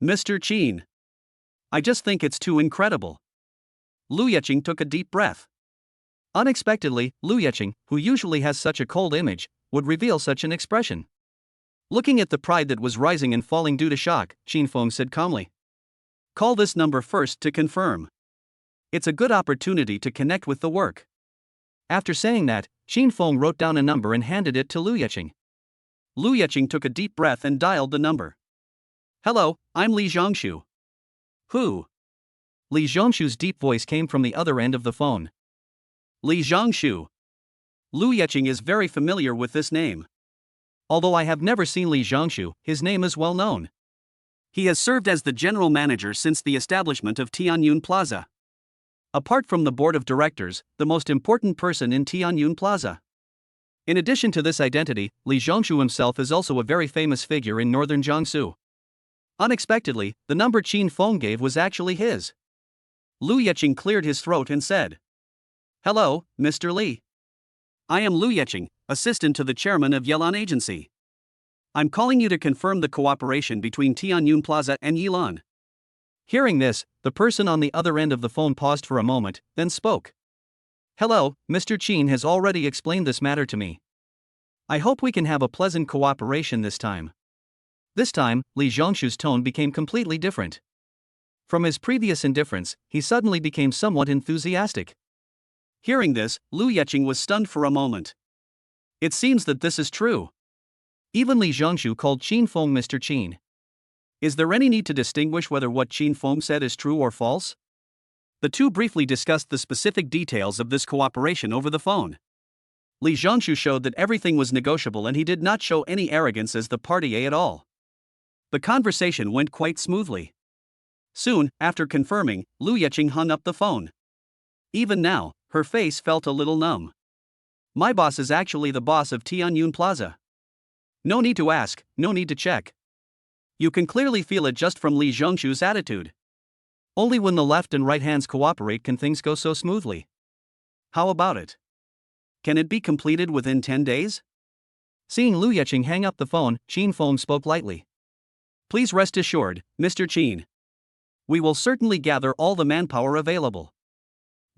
Mr. Qin. I just think it's too incredible. Lu Yecheng took a deep breath. Unexpectedly, Lu Yecheng, who usually has such a cold image, would reveal such an expression. Looking at the pride that was rising and falling due to shock, Xin Feng said calmly. Call this number first to confirm. It's a good opportunity to connect with the work. After saying that, Xin Feng wrote down a number and handed it to Lu Yecheng. Lu Yecheng took a deep breath and dialed the number. Hello, I'm Li Zhongshu. Who? Li Zhongshu's deep voice came from the other end of the phone. Li Zhongshu. Lu Yecheng is very familiar with this name. Although I have never seen Li Zhongshu, his name is well known. He has served as the general manager since the establishment of Tianyun Plaza. Apart from the board of directors, the most important person in Tianyun Plaza. In addition to this identity, Li Zhongshu himself is also a very famous figure in northern Jiangsu. Unexpectedly, the number Xin Feng gave was actually his. Lu Yecheng cleared his throat and said. Hello, Mr. Li. I am Lu Yecheng, assistant to the chairman of Yilan Agency. I'm calling you to confirm the cooperation between Tianyun Plaza and Yilan. Hearing this, the person on the other end of the phone paused for a moment, then spoke. Hello, Mr. Qin has already explained this matter to me. I hope we can have a pleasant cooperation this time. This time, Li Zhongshu's tone became completely different. From his previous indifference, he suddenly became somewhat enthusiastic. Hearing this, Lu Yeqing was stunned for a moment. It seems that this is true. Even Li Zhongshu called Qin Feng Mr. Qin. Is there any need to distinguish whether what Qin Feng said is true or false? The two briefly discussed the specific details of this cooperation over the phone. Li Zhongshu showed that everything was negotiable and he did not show any arrogance as the party at all. The conversation went quite smoothly. Soon, after confirming, Lu Yeqing hung up the phone. Even now, her face felt a little numb. My boss is actually the boss of Tianyun Plaza. No need to ask, no need to check. You can clearly feel it just from Li Zhongshu's attitude. Only when the left and right hands cooperate can things go so smoothly. How about it? Can it be completed within 10 days? Seeing Lu Yeqing hang up the phone, Qin Feng spoke lightly. Please rest assured, Mr. Qin. We will certainly gather all the manpower available.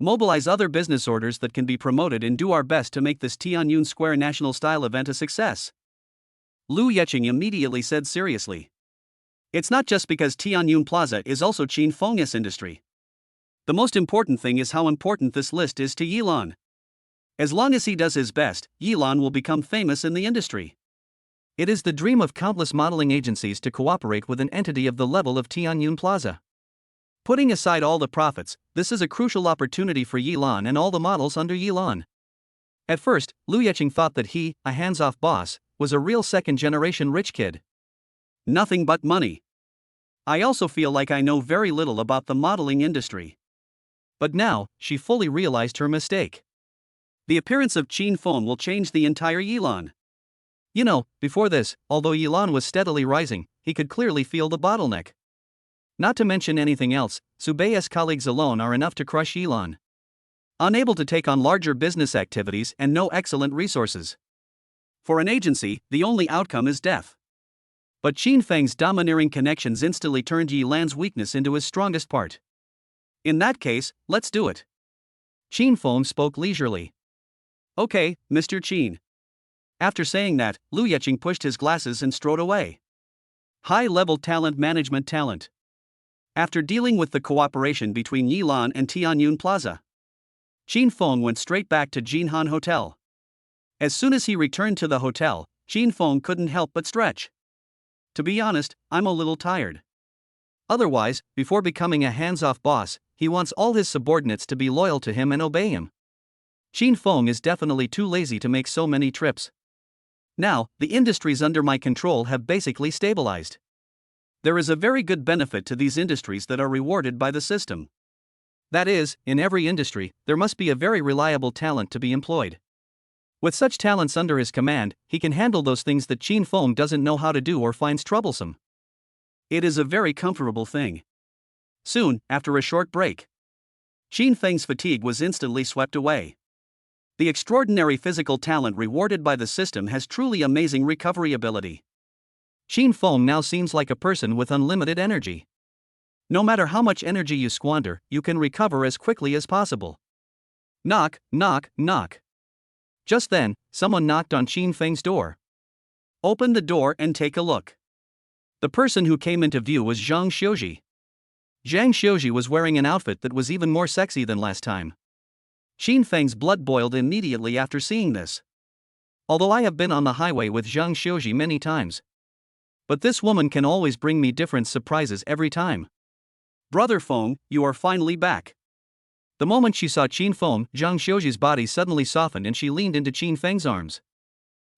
Mobilize other business orders that can be promoted and do our best to make this Tianyun Square National Style event a success. Lu Yeqing immediately said seriously. It's not just because Tianyun Plaza is also Qin Feng's industry. The most important thing is how important this list is to Yilan. As long as he does his best, Yilan will become famous in the industry. It is the dream of countless modeling agencies to cooperate with an entity of the level of Tianyun Plaza. Putting aside all the profits, this is a crucial opportunity for Yilan and all the models under Yilan. At first, Lu Yeqing thought that he, a hands-off boss, was a real second-generation rich kid. Nothing but money. I also feel like I know very little about the modeling industry. But now, she fully realized her mistake. The appearance of Qin Feng will change the entire Yilan. You know, before this, although Yilan was steadily rising, he could clearly feel the bottleneck. Not to mention anything else, Subei's colleagues alone are enough to crush Yilan. Unable to take on larger business activities and no excellent resources. For an agency, the only outcome is death. But Qin Feng's domineering connections instantly turned Yilan's weakness into his strongest part. In that case, let's do it. Qin Feng spoke leisurely. Okay, Mr. Qin. After saying that, Lu Yeqing pushed his glasses and strode away. High-level talent management talent. After dealing with the cooperation between Yilan and Tianyun Plaza, Qin Feng went straight back to Jinhan Hotel. As soon as he returned to the hotel, Qin Feng couldn't help but stretch. To be honest, I'm a little tired. Otherwise, before becoming a hands-off boss, he wants all his subordinates to be loyal to him and obey him. Qin Feng is definitely too lazy to make so many trips. Now, the industries under my control have basically stabilized. There is a very good benefit to these industries that are rewarded by the system. That is, in every industry, there must be a very reliable talent to be employed. With such talents under his command, he can handle those things that Qin Feng doesn't know how to do or finds troublesome. It is a very comfortable thing. Soon, after a short break, Qin Feng's fatigue was instantly swept away. The extraordinary physical talent rewarded by the system has truly amazing recovery ability. Qin Feng now seems like a person with unlimited energy. No matter how much energy you squander, you can recover as quickly as possible. Knock, knock, knock. Just then, someone knocked on Qin Feng's door. Open the door and take a look. The person who came into view was Zhang Xiuji. Zhang Xiuji was wearing an outfit that was even more sexy than last time. Qin Feng's blood boiled immediately after seeing this. Although I have been on the highway with Zhang Xiuji many times, but this woman can always bring me different surprises every time. Brother Feng, you are finally back. The moment she saw Qin Feng, Zhang Xiuji's body suddenly softened and she leaned into Qin Feng's arms.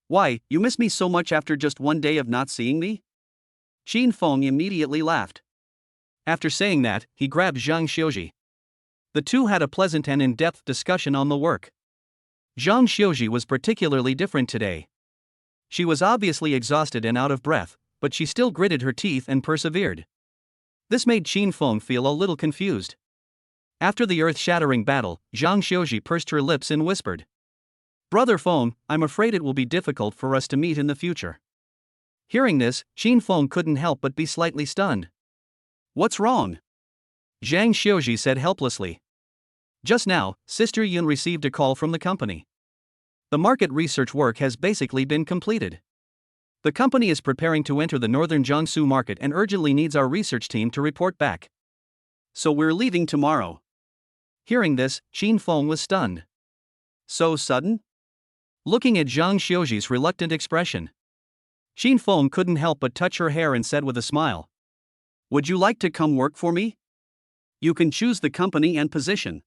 Why, you miss me so much after just one day of not seeing me? Qin Feng immediately laughed. After saying that, he grabbed Zhang Xiuji. The two had a pleasant and in-depth discussion on the work. Zhang Xiuji was particularly different today. She was obviously exhausted and out of breath, but she still gritted her teeth and persevered. This made Qin Feng feel a little confused. After the earth-shattering battle, Zhang Xiuji pursed her lips and whispered, "Brother Feng, I'm afraid it will be difficult for us to meet in the future." Hearing this, Qin Feng couldn't help but be slightly stunned. "What's wrong?" Zhang Xiuji said helplessly. Just now, Sister Yun received a call from the company. The market research work has basically been completed. The company is preparing to enter the northern Jiangsu market and urgently needs our research team to report back. So we're leaving tomorrow. Hearing this, Qin Feng was stunned. So sudden? Looking at Zhang Xiuji's reluctant expression, Qin Feng couldn't help but touch her hair and said with a smile, Would you like to come work for me? You can choose the company and position.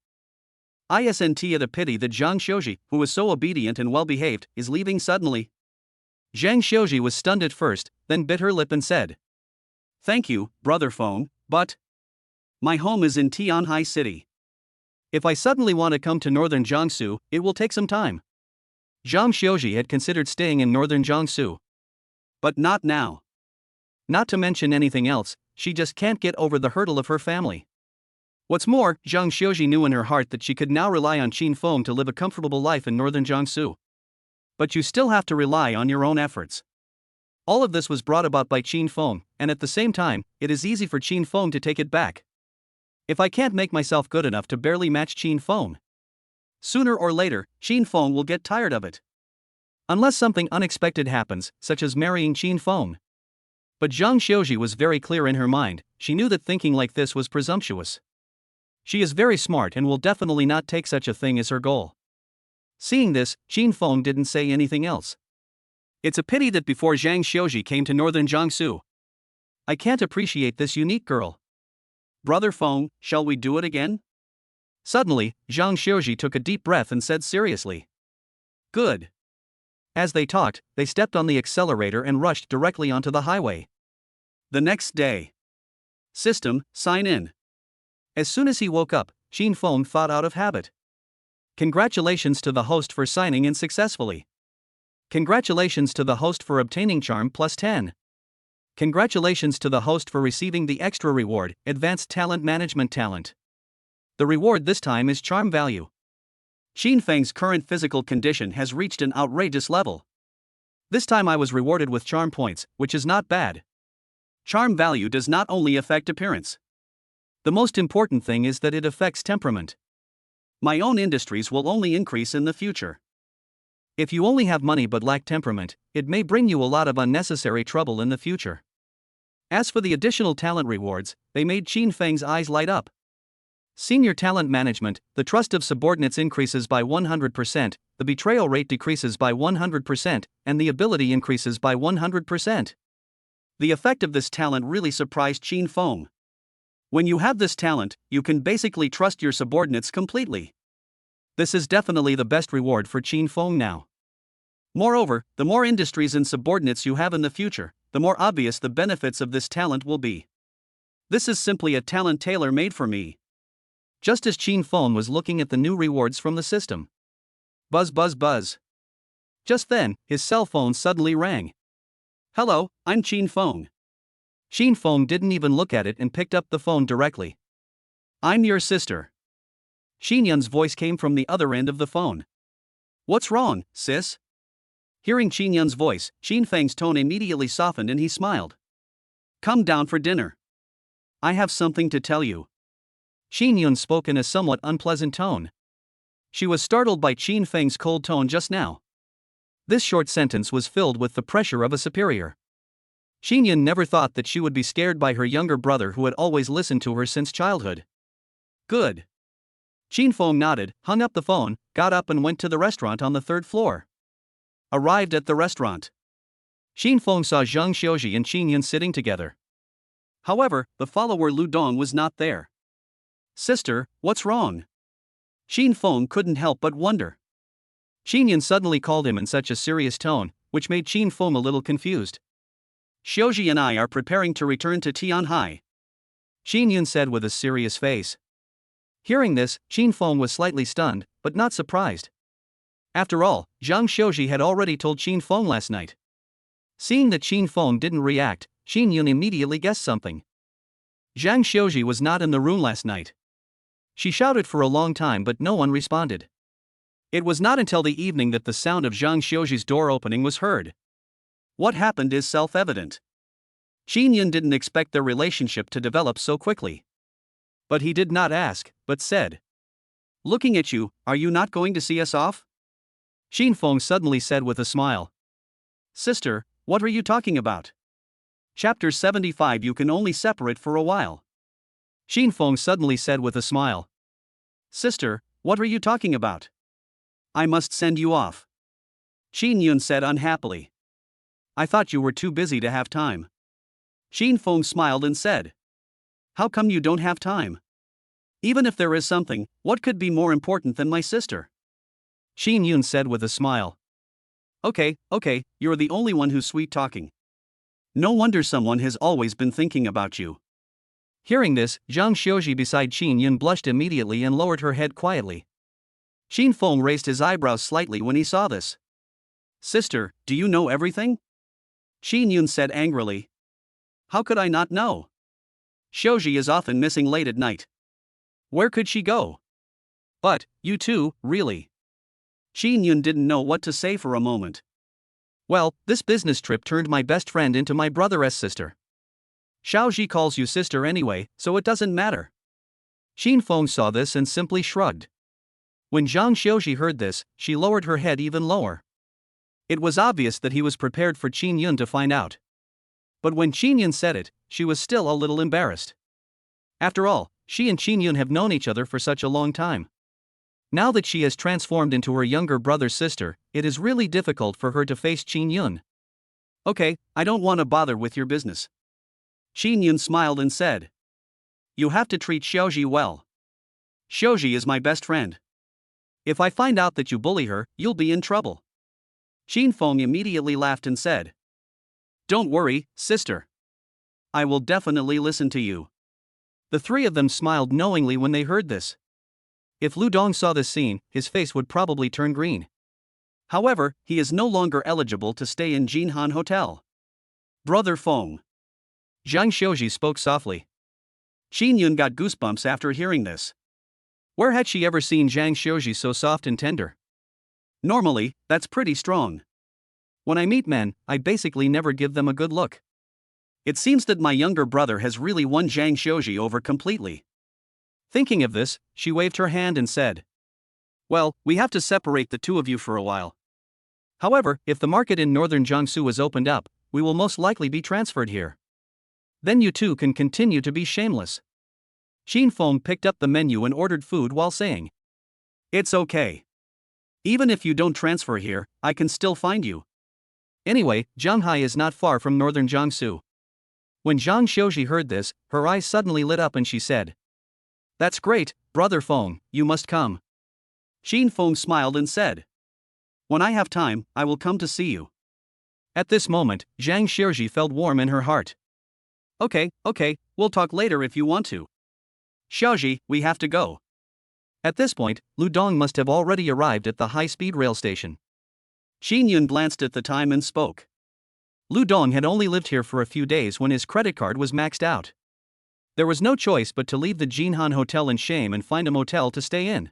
Isn't it a pity that Zhang Xiuji, who was so obedient and well-behaved, is leaving suddenly? Zhang Xiuji was stunned at first, then bit her lip and said, Thank you, Brother Feng, but my home is in Tianhai City. If I suddenly want to come to northern Jiangsu, it will take some time. Zhang Xiuji had considered staying in northern Jiangsu. But not now. Not to mention anything else, she just can't get over the hurdle of her family. What's more, Zhang Xiuji knew in her heart that she could now rely on Qin Feng to live a comfortable life in northern Jiangsu. But you still have to rely on your own efforts. All of this was brought about by Qin Feng, and at the same time, it is easy for Qin Feng to take it back. If I can't make myself good enough to barely match Qin Feng, sooner or later, Qin Feng will get tired of it. Unless something unexpected happens, such as marrying Qin Feng. But Zhang Xiuji was very clear in her mind, she knew that thinking like this was presumptuous. She is very smart and will definitely not take such a thing as her goal. Seeing this, Qin Feng didn't say anything else. It's a pity that before Zhang Xiuji came to northern Jiangsu, I can't appreciate this unique girl. Brother Feng, shall we do it again? Suddenly, Zhang Xiuji took a deep breath and said seriously. Good. As they talked, they stepped on the accelerator and rushed directly onto the highway. The next day. System, sign in. As soon as he woke up, Qin Feng thought out of habit. Congratulations to the host for signing in successfully. Congratulations to the host for obtaining charm plus 10. Congratulations to the host for receiving the extra reward, advanced talent management talent. The reward this time is charm value. Qin Feng's current physical condition has reached an outrageous level. This time I was rewarded with charm points, which is not bad. Charm value does not only affect appearance. The most important thing is that it affects temperament. My own industries will only increase in the future. If you only have money but lack temperament, it may bring you a lot of unnecessary trouble in the future. As for the additional talent rewards, they made Qin Feng's eyes light up. Senior talent management, the trust of subordinates increases by 100%, the betrayal rate decreases by 100%, and the ability increases by 100%. The effect of this talent really surprised Qin Feng. When you have this talent, you can basically trust your subordinates completely. This is definitely the best reward for Qin Feng now. Moreover, the more industries and subordinates you have in the future, the more obvious the benefits of this talent will be. This is simply a talent tailor-made for me. Just as Qin Feng was looking at the new rewards from the system. Buzz buzz buzz. Just then, his cell phone suddenly rang. Hello, I'm Qin Feng. Qin Feng didn't even look at it and picked up the phone directly. I'm your sister. Xin Yun's voice came from the other end of the phone. What's wrong, sis? Hearing Qin Yun's voice, Qin Feng's tone immediately softened and he smiled. Come down for dinner. I have something to tell you. Xin Yun spoke in a somewhat unpleasant tone. She was startled by Qin Feng's cold tone just now. This short sentence was filled with the pressure of a superior. Xin Yun never thought that she would be scared by her younger brother who had always listened to her since childhood. Good. Qin Feng nodded, hung up the phone, got up and went to the restaurant on the 3rd floor. Arrived at the restaurant, Qin Feng saw Zhang Xiuji and Xin Yun sitting together. However, the follower Lu Dong was not there. Sister, what's wrong? Qin Feng couldn't help but wonder. Xin Yun suddenly called him in such a serious tone, which made Qin Feng a little confused. Xiuji and I are preparing to return to Tianhai, Xin Yun said with a serious face. Hearing this, Qin Feng was slightly stunned, but not surprised. After all, Zhang Xiuji had already told Qin Feng last night. Seeing that Qin Feng didn't react, Xin Yun immediately guessed something. Zhang Xiuji was not in the room last night. She shouted for a long time but no one responded. It was not until the evening that the sound of Zhang Xiuji's door opening was heard. What happened is self-evident. Qin Yun didn't expect their relationship to develop so quickly. But he did not ask, but said. Looking at you, are you not going to see us off? Qin Feng suddenly said with a smile. Sister, What are you talking about? Chapter 75. You can only separate for a while. Xin Feng suddenly said with a smile. Sister, what are you talking about? I must send you off. Xin Yun said unhappily. I thought you were too busy to have time. Xin Feng smiled and said. How come you don't have time? Even if there is something, what could be more important than my sister? Xin Yun said with a smile. Okay, you're the only one who's sweet talking. No wonder someone has always been thinking about you. Hearing this, Zhang Xiuji beside Xin Yun blushed immediately and lowered her head quietly. Xin Feng raised his eyebrows slightly when he saw this. Sister, do you know everything? Xin Yun said angrily. How could I not know? Xiuji is often missing late at night. Where could she go? But, you too, really. Xin Yun didn't know what to say for a moment. Well, this business trip turned my best friend into my brother's sister. Xiaoji calls you sister anyway, so it doesn't matter. Xin Feng saw this and simply shrugged. When Zhang Xiuji heard this, she lowered her head even lower. It was obvious that he was prepared for Qin Yun to find out. But when Qin Yun said it, she was still a little embarrassed. After all, she and Qin Yun have known each other for such a long time. Now that she has transformed into her younger brother's sister, it is really difficult for her to face Qin Yun. Okay, I don't want to bother with your business. Qin Yun smiled and said. You have to treat Xiaoji well. Xiaoji is my best friend. If I find out that you bully her, you'll be in trouble. Xin Feng immediately laughed and said. Don't worry, sister. I will definitely listen to you. The three of them smiled knowingly when they heard this. If Lu Dong saw this scene, his face would probably turn green. However, he is no longer eligible to stay in Jinhan Hotel. Brother Feng. Zhang Xiuji spoke softly. Qin Yun got goosebumps after hearing this. Where had she ever seen Zhang Xiuji so soft and tender? Normally, that's pretty strong. When I meet men, I basically never give them a good look. It seems that my younger brother has really won Zhang Xiuji over completely. Thinking of this, she waved her hand and said. Well, we have to separate the two of you for a while. However, if the market in northern Jiangsu is opened up, we will most likely be transferred here. Then you two can continue to be shameless. Xin Feng picked up the menu and ordered food while saying. It's okay. Even if you don't transfer here, I can still find you. Anyway, Zhanghai is not far from northern Jiangsu. When Zhang Xiuji heard this, her eyes suddenly lit up and she said. That's great, Brother Feng, you must come. Xin Feng smiled and said. When I have time, I will come to see you. At this moment, Zhang Xiuji felt warm in her heart. Okay, we'll talk later if you want to. Xiaoji, we have to go. At this point, Lu Dong must have already arrived at the high-speed rail station. Qin Yun glanced at the time and spoke. Lu Dong had only lived here for a few days when his credit card was maxed out. There was no choice but to leave the Jinhan Hotel in shame and find a motel to stay in.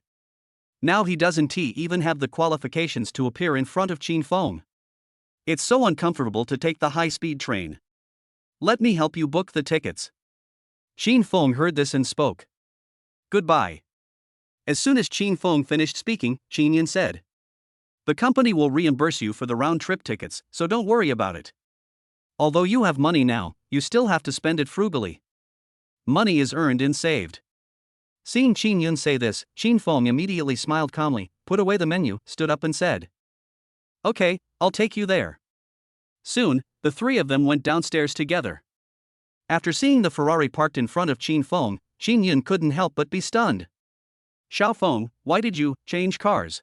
Now he doesn't even have the qualifications to appear in front of Qin Feng. It's so uncomfortable to take the high-speed train. Let me help you book the tickets. Qin Feng heard this and spoke. Goodbye. As soon as Qin Feng finished speaking, Qin Yun said. The company will reimburse you for the round-trip tickets, so don't worry about it. Although you have money now, you still have to spend it frugally. Money is earned and saved. Seeing Qin Yun say this, Qin Feng immediately smiled calmly, put away the menu, stood up and said. Okay, I'll take you there. Soon, the three of them went downstairs together. After seeing the Ferrari parked in front of Qin Feng, Qin Yun couldn't help but be stunned. Xiao Feng, why did you change cars?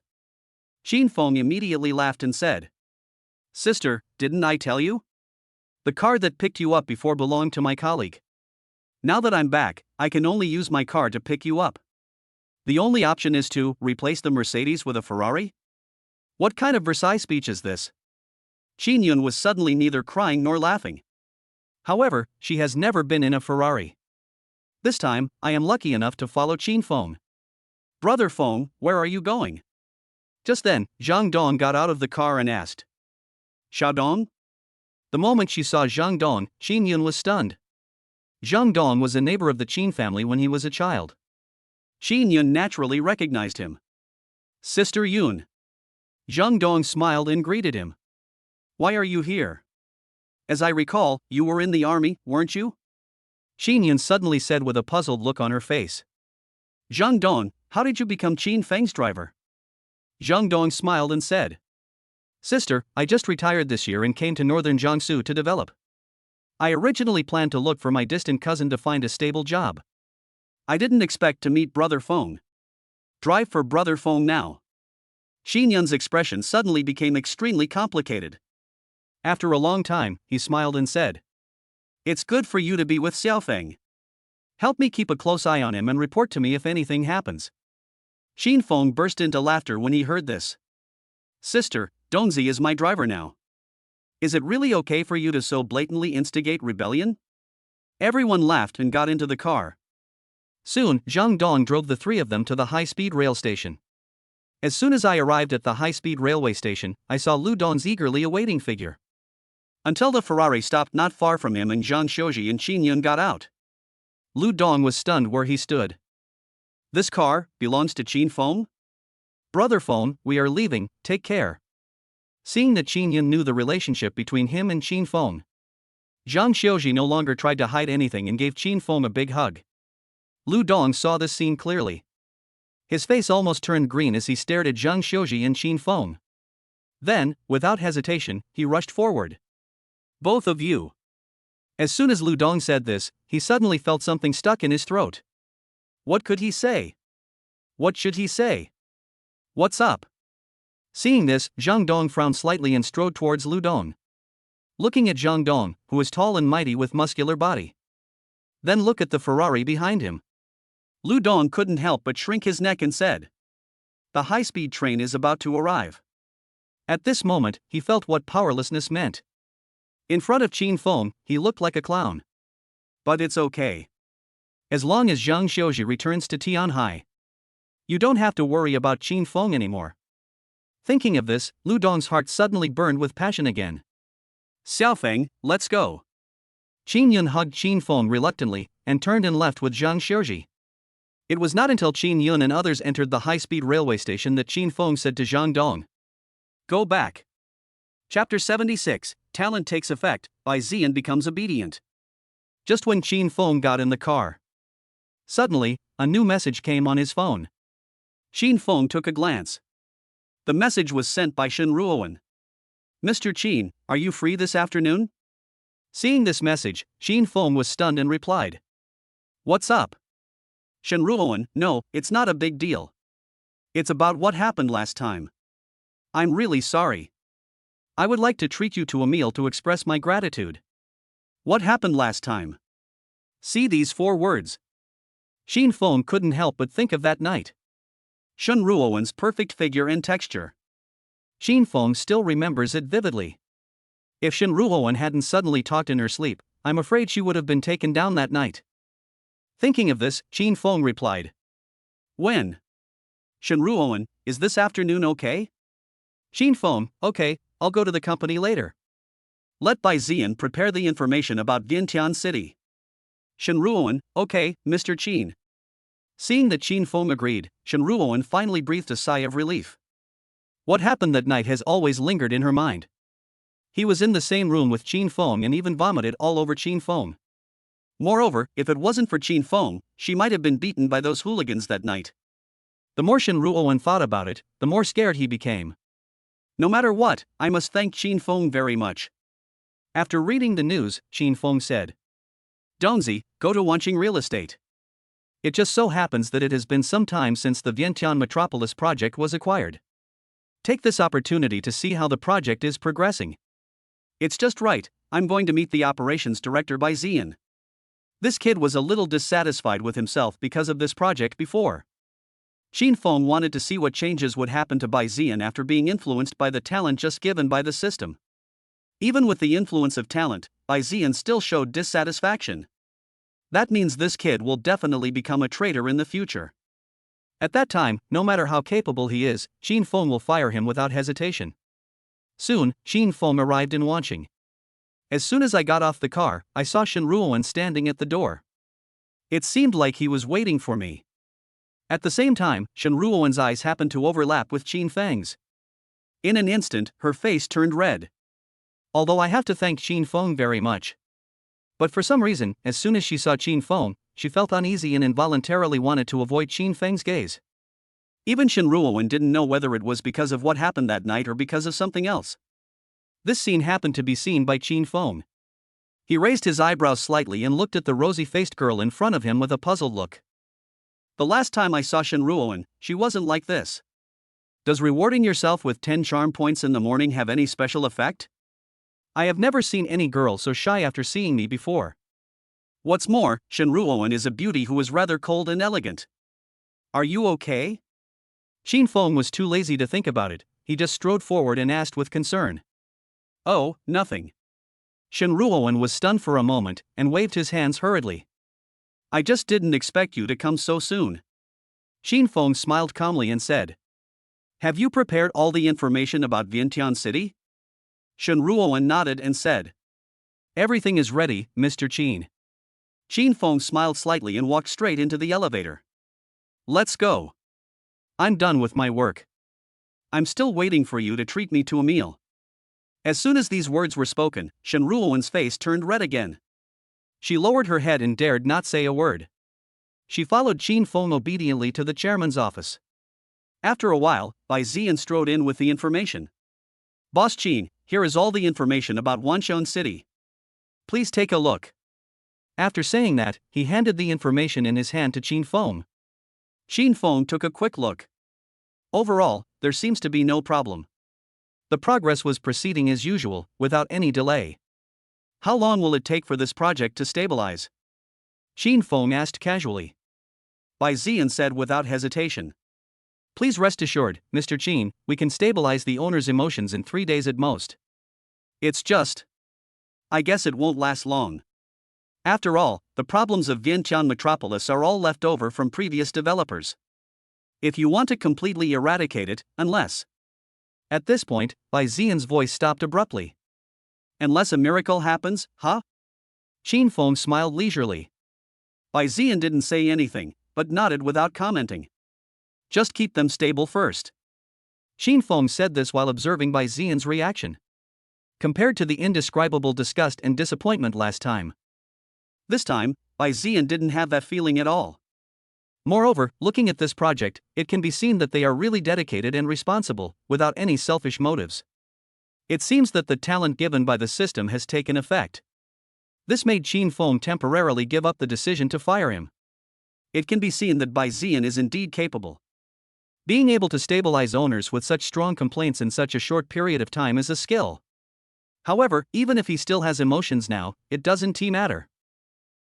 Qin Feng immediately laughed and said. Sister, didn't I tell you? The car that picked you up before belonged to my colleague. Now that I'm back, I can only use my car to pick you up. The only option is to replace the Mercedes with a Ferrari? What kind of Versailles speech is this? Qin Yun was suddenly neither crying nor laughing. However, she has never been in a Ferrari. This time, I am lucky enough to follow Qin Feng. Brother Feng, where are you going? Just then, Zhang Dong got out of the car and asked. Xiaodong? The moment she saw Zhang Dong, Qin Yun was stunned. Zhang Dong was a neighbor of the Qin family when he was a child. Qin Yun naturally recognized him. Sister Yun. Zhang Dong smiled and greeted him. Why are you here? As I recall, you were in the army, weren't you? Qin Yun suddenly said with a puzzled look on her face. Zhang Dong, how did you become Qin Feng's driver? Zhang Dong smiled and said, Sister, I just retired this year and came to northern Jiangsu to develop. I originally planned to look for my distant cousin to find a stable job. I didn't expect to meet Brother Feng. Drive for Brother Feng now. Qin Yun's expression suddenly became extremely complicated. After a long time, he smiled and said, It's good for you to be with Xiaofeng. Help me keep a close eye on him and report to me if anything happens. Qin Feng burst into laughter when he heard this. Sister, Dongzi is my driver now. Is it really okay for you to so blatantly instigate rebellion? Everyone laughed and got into the car. Soon, Zhang Dong drove the three of them to the high-speed rail station. As soon as I arrived at the high-speed railway station, I saw Lu Dong's eagerly awaiting figure. Until the Ferrari stopped not far from him and Zhang Xiuji and Qin Yun got out. Lu Dong was stunned where he stood. This car belongs to Qin Feng? Brother Feng, we are leaving, take care. Seeing that Qin Yun knew the relationship between him and Qin Feng, Zhang Xiuji no longer tried to hide anything and gave Qin Feng a big hug. Lu Dong saw this scene clearly. His face almost turned green as he stared at Zhang Xiuji and Qin Feng. Then, without hesitation, he rushed forward. Both of you. As soon as Lu Dong said this, he suddenly felt something stuck in his throat. What could he say? What should he say? What's up? Seeing this, Zhang Dong frowned slightly and strode towards Lu Dong. Looking at Zhang Dong, who was tall and mighty with muscular body. Then look at the Ferrari behind him. Lu Dong couldn't help but shrink his neck and said, The high-speed train is about to arrive. At this moment, he felt what powerlessness meant. In front of Qin Feng, he looked like a clown. But it's okay. As long as Zhang Xiuji returns to Tianhai, you don't have to worry about Qin Feng anymore. Thinking of this, Lu Dong's heart suddenly burned with passion again. Xiaofeng, let's go. Qin Yun hugged Qin Feng reluctantly, and turned and left with Zhang Xiuji. It was not until Qin Yun and others entered the high-speed railway station that Qin Feng said to Zhang Dong, Go back. Chapter 76, Talent Takes Effect, by Xian Becomes Obedient. Just when Qin Feng got in the car, suddenly, a new message came on his phone. Qin Feng took a glance. The message was sent by Shen Ruowen. Mr. Qin, are you free this afternoon? Seeing this message, Qin Feng was stunned and replied, What's up? Shen Ruowen, no, it's not a big deal. It's about what happened last time. I'm really sorry. I would like to treat you to a meal to express my gratitude. What happened last time? See these 4 words. Qin Feng couldn't help but think of that night. Shen Ruowen's perfect figure and texture. Qin Feng still remembers it vividly. If Shen Ruowen hadn't suddenly talked in her sleep, I'm afraid she would have been taken down that night. Thinking of this, Qin Feng replied, When? Shen Ruowen, is this afternoon okay? Qin Feng, okay, I'll go to the company later. Let Bai Zian prepare the information about Vientiane City. Shen Ruowen, okay, Mr. Qin. Seeing that Qin Feng agreed, Shen Ruowen finally breathed a sigh of relief. What happened that night has always lingered in her mind. He was in the same room with Qin Feng and even vomited all over Qin Feng. Moreover, if it wasn't for Qin Feng, she might have been beaten by those hooligans that night. The more Shen Ruowen thought about it, the more scared he became. No matter what, I must thank Qin Feng very much. After reading the news, Qin Feng said, Dongzi, go to Wanqing Real Estate. It just so happens that it has been some time since the Vientiane Metropolis project was acquired. Take this opportunity to see how the project is progressing. It's just right, I'm going to meet the operations director Bai Zian. This kid was a little dissatisfied with himself because of this project before. Qin Feng wanted to see what changes would happen to Bai Zian after being influenced by the talent just given by the system. Even with the influence of talent, Bai Zian still showed dissatisfaction. That means this kid will definitely become a traitor in the future. At that time, no matter how capable he is, Qin Feng will fire him without hesitation. Soon, Qin Feng arrived in Wanqing. As soon as I got off the car, I saw Shen Ruowen standing at the door. It seemed like he was waiting for me. At the same time, Shen Ruowen's eyes happened to overlap with Qin Feng's. In an instant, her face turned red. Although I have to thank Qin Feng very much. But for some reason, as soon as she saw Qin Feng, she felt uneasy and involuntarily wanted to avoid Qin Feng's gaze. Even Shen Ruowen didn't know whether it was because of what happened that night or because of something else. This scene happened to be seen by Qin Feng. He raised his eyebrows slightly and looked at the rosy-faced girl in front of him with a puzzled look. The last time I saw Shen Ruowen, she wasn't like this. Does rewarding yourself with 10 charm points in the morning have any special effect? I have never seen any girl so shy after seeing me before. What's more, Shen Ruowen is a beauty who is rather cold and elegant. Are you okay? Qin Feng was too lazy to think about it, he just strode forward and asked with concern. Oh, nothing. Shen Ruowen was stunned for a moment and waved his hands hurriedly. I just didn't expect you to come so soon. Qin Feng smiled calmly and said. Have you prepared all the information about Vientiane City? Shen Ruowen nodded and said. Everything is ready, Mr. Qin. Qin Feng smiled slightly and walked straight into the elevator. Let's go. I'm done with my work. I'm still waiting for you to treat me to a meal. As soon as these words were spoken, Shen Ruowen's face turned red again. She lowered her head and dared not say a word. She followed Qin Feng obediently to the chairman's office. After a while, Bai Ziyan strode in with the information. Boss Qin, here is all the information about Wanshun City. Please take a look. After saying that, he handed the information in his hand to Qin Feng. Qin Feng took a quick look. Overall, there seems to be no problem. The progress was proceeding as usual, without any delay. How long will it take for this project to stabilize? Qin Feng asked casually. Bai Ziyan said without hesitation. Please rest assured, Mr. Qin, we can stabilize the owner's emotions in 3 days at most. It's just. I guess it won't last long. After all, the problems of Vientiane Metropolis are all left over from previous developers. If you want to completely eradicate it, unless. At this point, Bai Ziyan's voice stopped abruptly. Unless a miracle happens, huh? Qin Feng smiled leisurely. Bai Ziyan didn't say anything, but nodded without commenting. Just keep them stable first. Qin Feng said this while observing Bai Ziyan's reaction. Compared to the indescribable disgust and disappointment last time. This time, Bai Ziyan didn't have that feeling at all. Moreover, looking at this project, it can be seen that they are really dedicated and responsible, without any selfish motives. It seems that the talent given by the system has taken effect. This made Qin Feng temporarily give up the decision to fire him. It can be seen that Bai Ziyan is indeed capable. Being able to stabilize owners with such strong complaints in such a short period of time is a skill. However, even if he still has emotions now, it doesn't matter.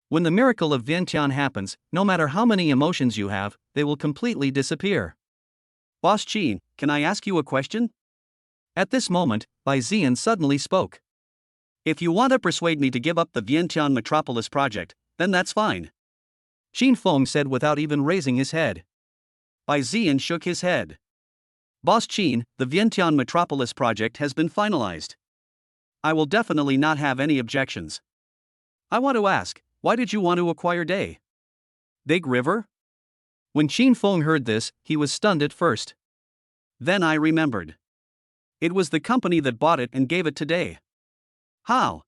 When the miracle of Vientiane happens, no matter how many emotions you have, they will completely disappear. Boss Qin, can I ask you a question? At this moment, Bai Ziyan suddenly spoke. If you want to persuade me to give up the Vientiane Metropolis project, then that's fine. Qin Feng said without even raising his head. Bai Ziyan shook his head. Boss Qin, the Vientiane Metropolis project has been finalized. I will definitely not have any objections. I want to ask, why did you want to acquire Day? Big River? When Qin Feng heard this, he was stunned at first. Then I remembered. It was the company that bought it and gave it to Day. How?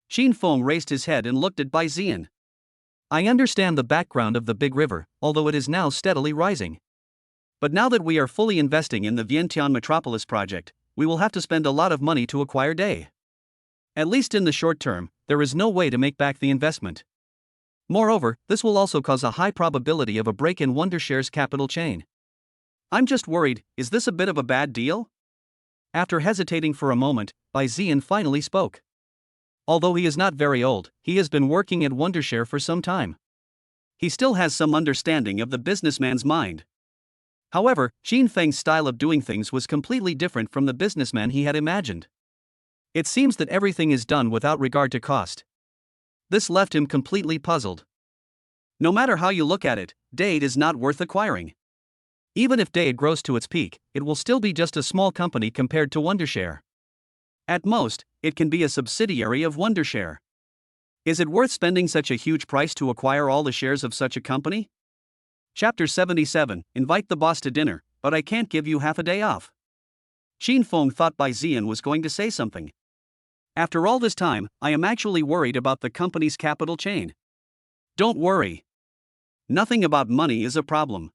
Qin Feng raised his head and looked at Bai Ziyan. I understand the background of the Big River, although it is now steadily rising. But now that we are fully investing in the Vientiane Metropolis project, we will have to spend a lot of money to acquire Day. At least in the short term, there is no way to make back the investment. Moreover, this will also cause a high probability of a break in Wondershare's capital chain. I'm just worried, is this a bit of a bad deal? After hesitating for a moment, Bai Ziyan finally spoke. Although he is not very old, he has been working at Wondershare for some time. He still has some understanding of the businessman's mind. However, Qin Feng's style of doing things was completely different from the businessman he had imagined. It seems that everything is done without regard to cost. This left him completely puzzled. No matter how you look at it, Dade is not worth acquiring. Even if Dade grows to its peak, it will still be just a small company compared to Wondershare. At most, it can be a subsidiary of Wondershare. Is it worth spending such a huge price to acquire all the shares of such a company? Chapter 77, Invite the boss to dinner, but I can't give you half a day off. Qin Feng thought Bai Ziyan was going to say something. After all this time, I am actually worried about the company's capital chain. Don't worry. Nothing about money is a problem.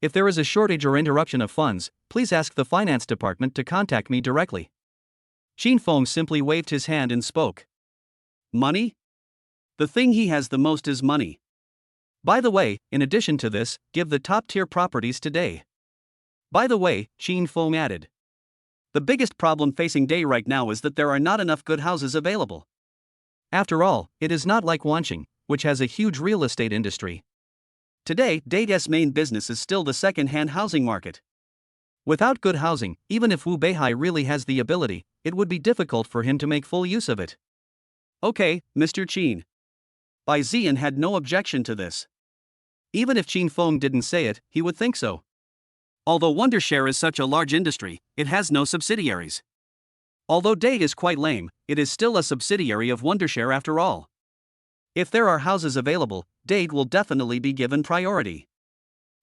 If there is a shortage or interruption of funds, please ask the finance department to contact me directly. Qin Feng simply waved his hand and spoke. Money? The thing he has the most is money. By the way, in addition to this, give the top-tier properties to Day. By the way, Qin Feng added. The biggest problem facing Day right now is that there are not enough good houses available. After all, it is not like Wanqing, which has a huge real estate industry. Today, Day's main business is still the second-hand housing market. Without good housing, even if Wu Beihai really has the ability, it would be difficult for him to make full use of it. Okay, Mr. Qin. Bai Ziyan had no objection to this. Even if Qin Feng didn't say it, he would think so. Although Wondershare is such a large industry, it has no subsidiaries. Although Day is quite lame, it is still a subsidiary of Wondershare after all. If there are houses available, Dade will definitely be given priority.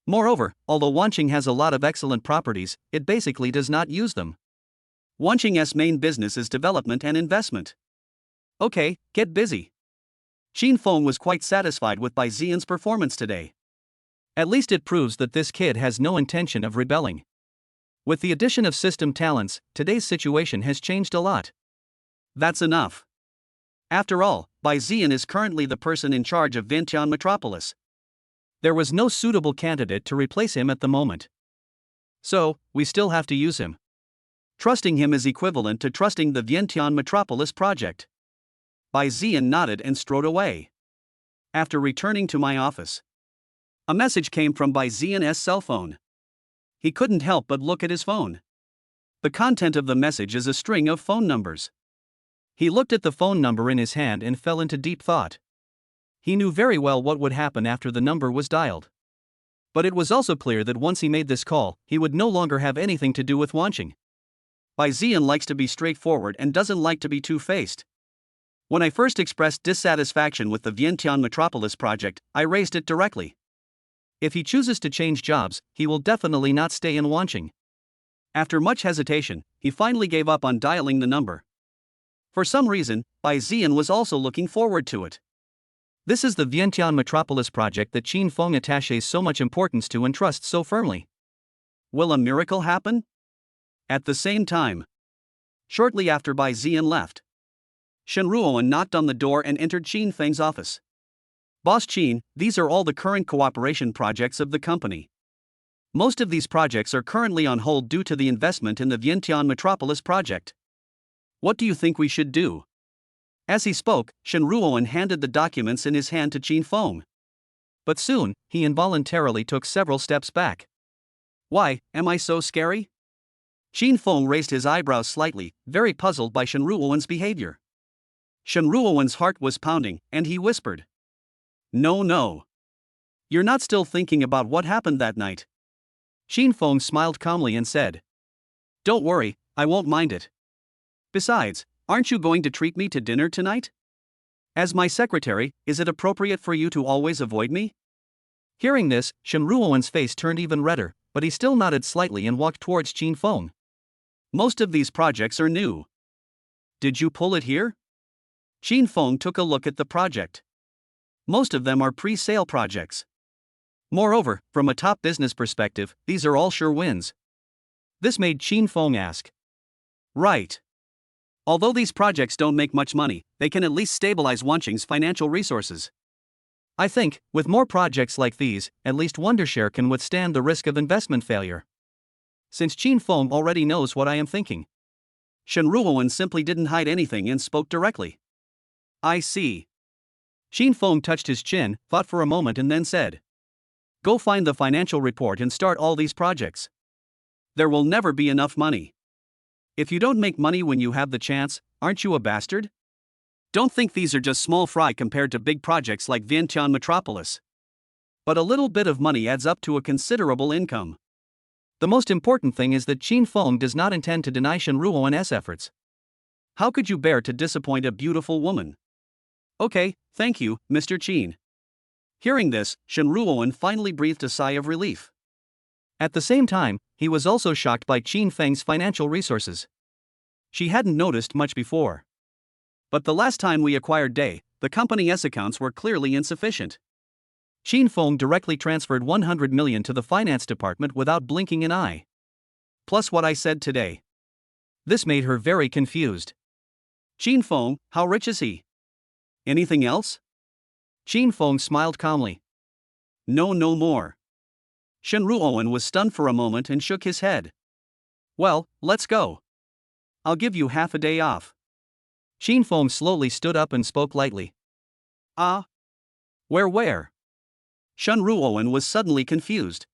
Moreover, although Wanqing has a lot of excellent properties, it basically does not use them. Wanqing's main business is development and investment. Okay, get busy. Qin Feng was quite satisfied with Bai Ziyan's performance today. At least it proves that this kid has no intention of rebelling. With the addition of system talents, today's situation has changed a lot. That's enough. After all, Bai Ziyan is currently the person in charge of Vientiane Metropolis. There was no suitable candidate to replace him at the moment. So, we still have to use him. Trusting him is equivalent to trusting the Vientiane Metropolis project. Bai Ziyan nodded and strode away. After returning to my office, a message came from Bai Ziyan's cell phone. He couldn't help but look at his phone. The content of the message is a string of phone numbers. He looked at the phone number in his hand and fell into deep thought. He knew very well what would happen after the number was dialed. But it was also clear that once he made this call, he would no longer have anything to do with Wanqing. Bai Ziyan likes to be straightforward and doesn't like to be two-faced. When I first expressed dissatisfaction with the Vientiane Metropolis project, I raised it directly. If he chooses to change jobs, he will definitely not stay in Wanqing. After much hesitation, he finally gave up on dialing the number. For some reason, Bai Ziyan was also looking forward to it. This is the Vientiane Metropolis project that Qin Feng attaches so much importance to and trusts so firmly. Will a miracle happen? At the same time, shortly after Bai Ziyan left, Shen Ruoan knocked on the door and entered Qin Feng's office. Boss Qin, these are all the current cooperation projects of the company. Most of these projects are currently on hold due to the investment in the Vientiane Metropolis project. What do you think we should do? As he spoke, Shen Ruoan handed the documents in his hand to Qin Feng. But soon, he involuntarily took several steps back. Why, am I so scary? Qin Feng raised his eyebrows slightly, very puzzled by Shen Ruoan's behavior. Shen Ruoan's heart was pounding, and he whispered. No. You're not still thinking about what happened that night. Qin Feng smiled calmly and said. Don't worry, I won't mind it. Besides, aren't you going to treat me to dinner tonight? As my secretary, is it appropriate for you to always avoid me? Hearing this, Shen Ruoan's face turned even redder, but he still nodded slightly and walked towards Qin Feng. Most of these projects are new. Did you pull it here? Qin Feng took a look at the project. Most of them are pre-sale projects. Moreover, from a top business perspective, these are all sure wins. This made Qin Feng ask. Right. Although these projects don't make much money, they can at least stabilize Wanqing's financial resources. I think, with more projects like these, at least Wondershare can withstand the risk of investment failure. Since Qin Feng already knows what I am thinking. Shen Ruoan simply didn't hide anything and spoke directly. I see. Qin Feng touched his chin, thought for a moment and then said. Go find the financial report and start all these projects. There will never be enough money. If you don't make money when you have the chance, aren't you a bastard? Don't think these are just small fry compared to big projects like Vientiane Metropolis. But a little bit of money adds up to a considerable income. The most important thing is that Qin Feng does not intend to deny Shen Ruoan's efforts. How could you bear to disappoint a beautiful woman? Okay, thank you, Mr. Qin. Hearing this, Shen Ruoan finally breathed a sigh of relief. At the same time, he was also shocked by Qin Feng's financial resources. She hadn't noticed much before. But the last time we acquired Day, the company's accounts were clearly insufficient. Qin Feng directly transferred 100 million to the finance department without blinking an eye. Plus what I said today. This made her very confused. Qin Feng, how rich is he? Anything else? Qin Feng smiled calmly. No more. Shen Ruowen was stunned for a moment and shook his head. Well, let's go. I'll give you half a day off. Qin Feng slowly stood up and spoke lightly. Where? Shen Ruowen was suddenly confused.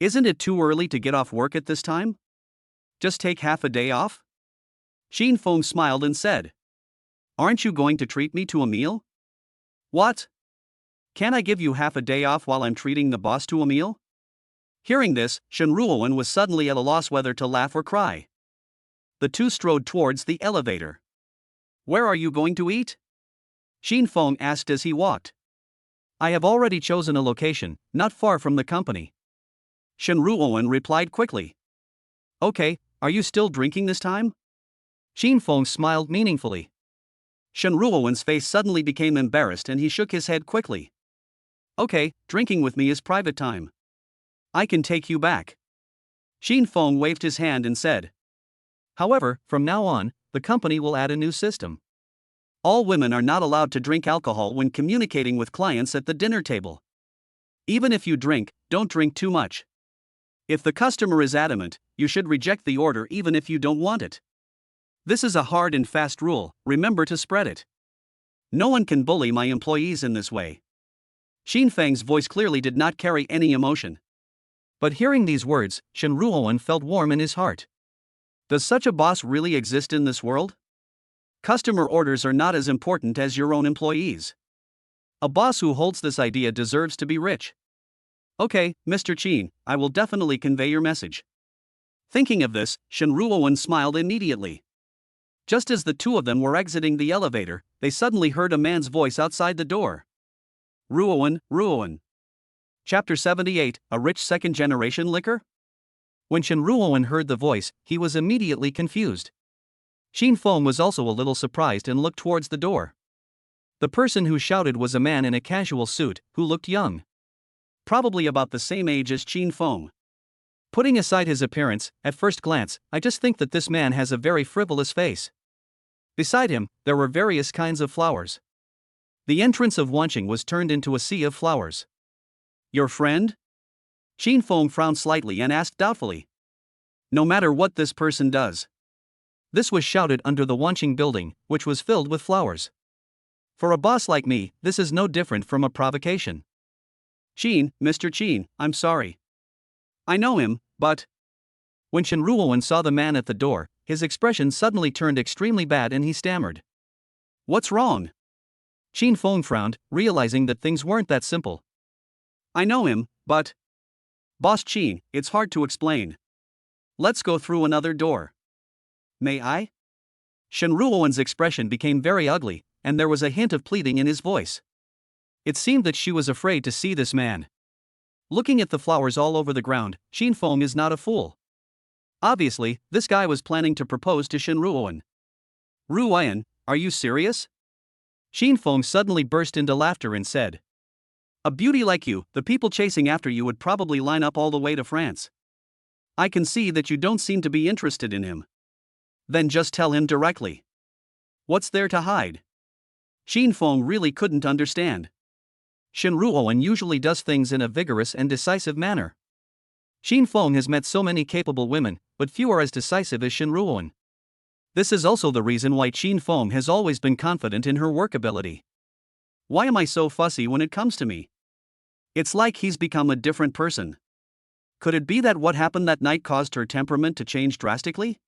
Isn't it too early to get off work at this time? Just take half a day off? Qin Feng smiled and said. Aren't you going to treat me to a meal? What? Can't I give you half a day off while I'm treating the boss to a meal? Hearing this, Shen Ruowen was suddenly at a loss whether to laugh or cry. The two strode towards the elevator. Where are you going to eat? Qin Feng asked as he walked. I have already chosen a location, not far from the company. Shen Ruowen replied quickly. Okay, are you still drinking this time? Qin Feng smiled meaningfully. Shen Ruowen's face suddenly became embarrassed and he shook his head quickly. Okay, drinking with me is private time. I can take you back. Qin Feng waved his hand and said. However, from now on, the company will add a new system. All women are not allowed to drink alcohol when communicating with clients at the dinner table. Even if you drink, don't drink too much. If the customer is adamant, you should reject the order even if you don't want it. This is a hard and fast rule, remember to spread it. No one can bully my employees in this way. Qin Feng's voice clearly did not carry any emotion. But hearing these words, Shen Ruowen felt warm in his heart. Does such a boss really exist in this world? Customer orders are not as important as your own employees. A boss who holds this idea deserves to be rich. Okay, Mr. Qin, I will definitely convey your message. Thinking of this, Shen Ruowen smiled immediately. Just as the two of them were exiting the elevator, they suddenly heard a man's voice outside the door. Ruowen. Chapter 78, A Rich Second-Generation Liquor? When Shen Ruowen heard the voice, he was immediately confused. Qin Feng was also a little surprised and looked towards the door. The person who shouted was a man in a casual suit, who looked young. Probably about the same age as Qin Feng. Putting aside his appearance, at first glance, I just think that this man has a very frivolous face. Beside him, there were various kinds of flowers. The entrance of Wanqing was turned into a sea of flowers. Your friend? Qin Feng frowned slightly and asked doubtfully. No matter what this person does. This was shouted under the Wanqing building, which was filled with flowers. For a boss like me, this is no different from a provocation. Mr. Qin, I'm sorry. I know him, but... When Shen Ruowen saw the man at the door, his expression suddenly turned extremely bad and he stammered. What's wrong? Qin Feng frowned, realizing that things weren't that simple. I know him, but... Boss Qin, it's hard to explain. Let's go through another door. May I? Shen Ruowen's expression became very ugly, and there was a hint of pleading in his voice. It seemed that she was afraid to see this man. Looking at the flowers all over the ground, Qin Feng is not a fool. Obviously, this guy was planning to propose to Shen Ruowen. Ruowen, are you serious? Qin Feng suddenly burst into laughter and said. A beauty like you, the people chasing after you would probably line up all the way to France. I can see that you don't seem to be interested in him. Then just tell him directly. What's there to hide? Qin Feng really couldn't understand. Shen Ruowen usually does things in a vigorous and decisive manner. Qin Feng has met so many capable women, but few are as decisive as Shen Ruowen. This is also the reason why Qin Feng has always been confident in her work ability. Why am I so fussy when it comes to me? It's like he's become a different person. Could it be that what happened that night caused her temperament to change drastically?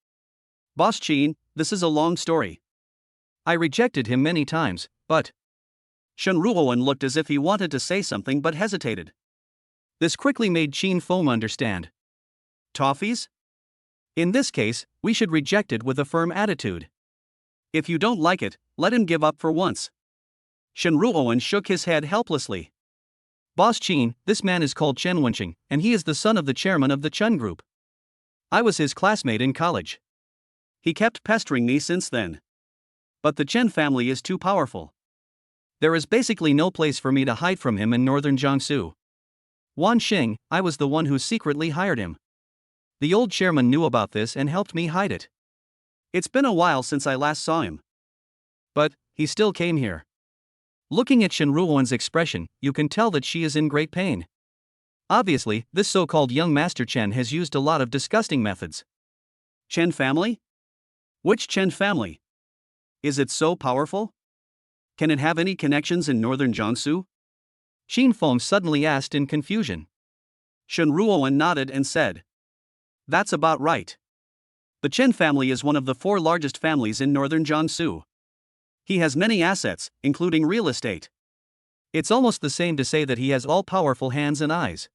Boss Qin, this is a long story. I rejected him many times, but... Shen Ruowen looked as if he wanted to say something but hesitated. This quickly made Qin Feng understand. Toffees? In this case, we should reject it with a firm attitude. If you don't like it, let him give up for once. Shen Ruowen shook his head helplessly. Boss Qin, this man is called Chen Wenqing, and he is the son of the chairman of the Chen Group. I was his classmate in college. He kept pestering me since then. But the Chen family is too powerful. There is basically no place for me to hide from him in northern Jiangsu. Wan Xing, I was the one who secretly hired him. The old chairman knew about this and helped me hide it. It's been a while since I last saw him. But he still came here. Looking at Shen Ruowen's expression, you can tell that she is in great pain. Obviously, this so-called young Master Chen has used a lot of disgusting methods. Chen family? Which Chen family? Is it so powerful? Can it have any connections in northern Jiangsu? Qin Feng suddenly asked in confusion. Shen Ruowen nodded and said, "That's about right. The Chen family is one of the 4 largest families in northern Jiangsu. He has many assets, including real estate. It's almost the same to say that he has all-powerful hands and eyes."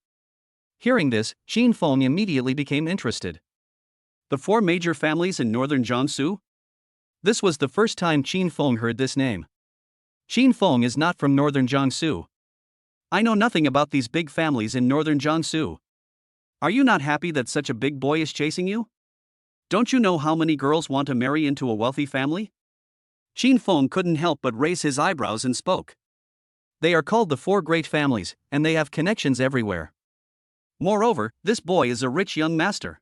Hearing this, Qin Feng immediately became interested. The 4 major families in northern Jiangsu? This was the first time Qin Feng heard this name. Qin Feng is not from northern Jiangsu. I know nothing about these big families in northern Jiangsu. Are you not happy that such a big boy is chasing you? Don't you know how many girls want to marry into a wealthy family? Qin Feng couldn't help but raise his eyebrows and spoke. They are called the 4 great families, and they have connections everywhere. Moreover, this boy is a rich young master.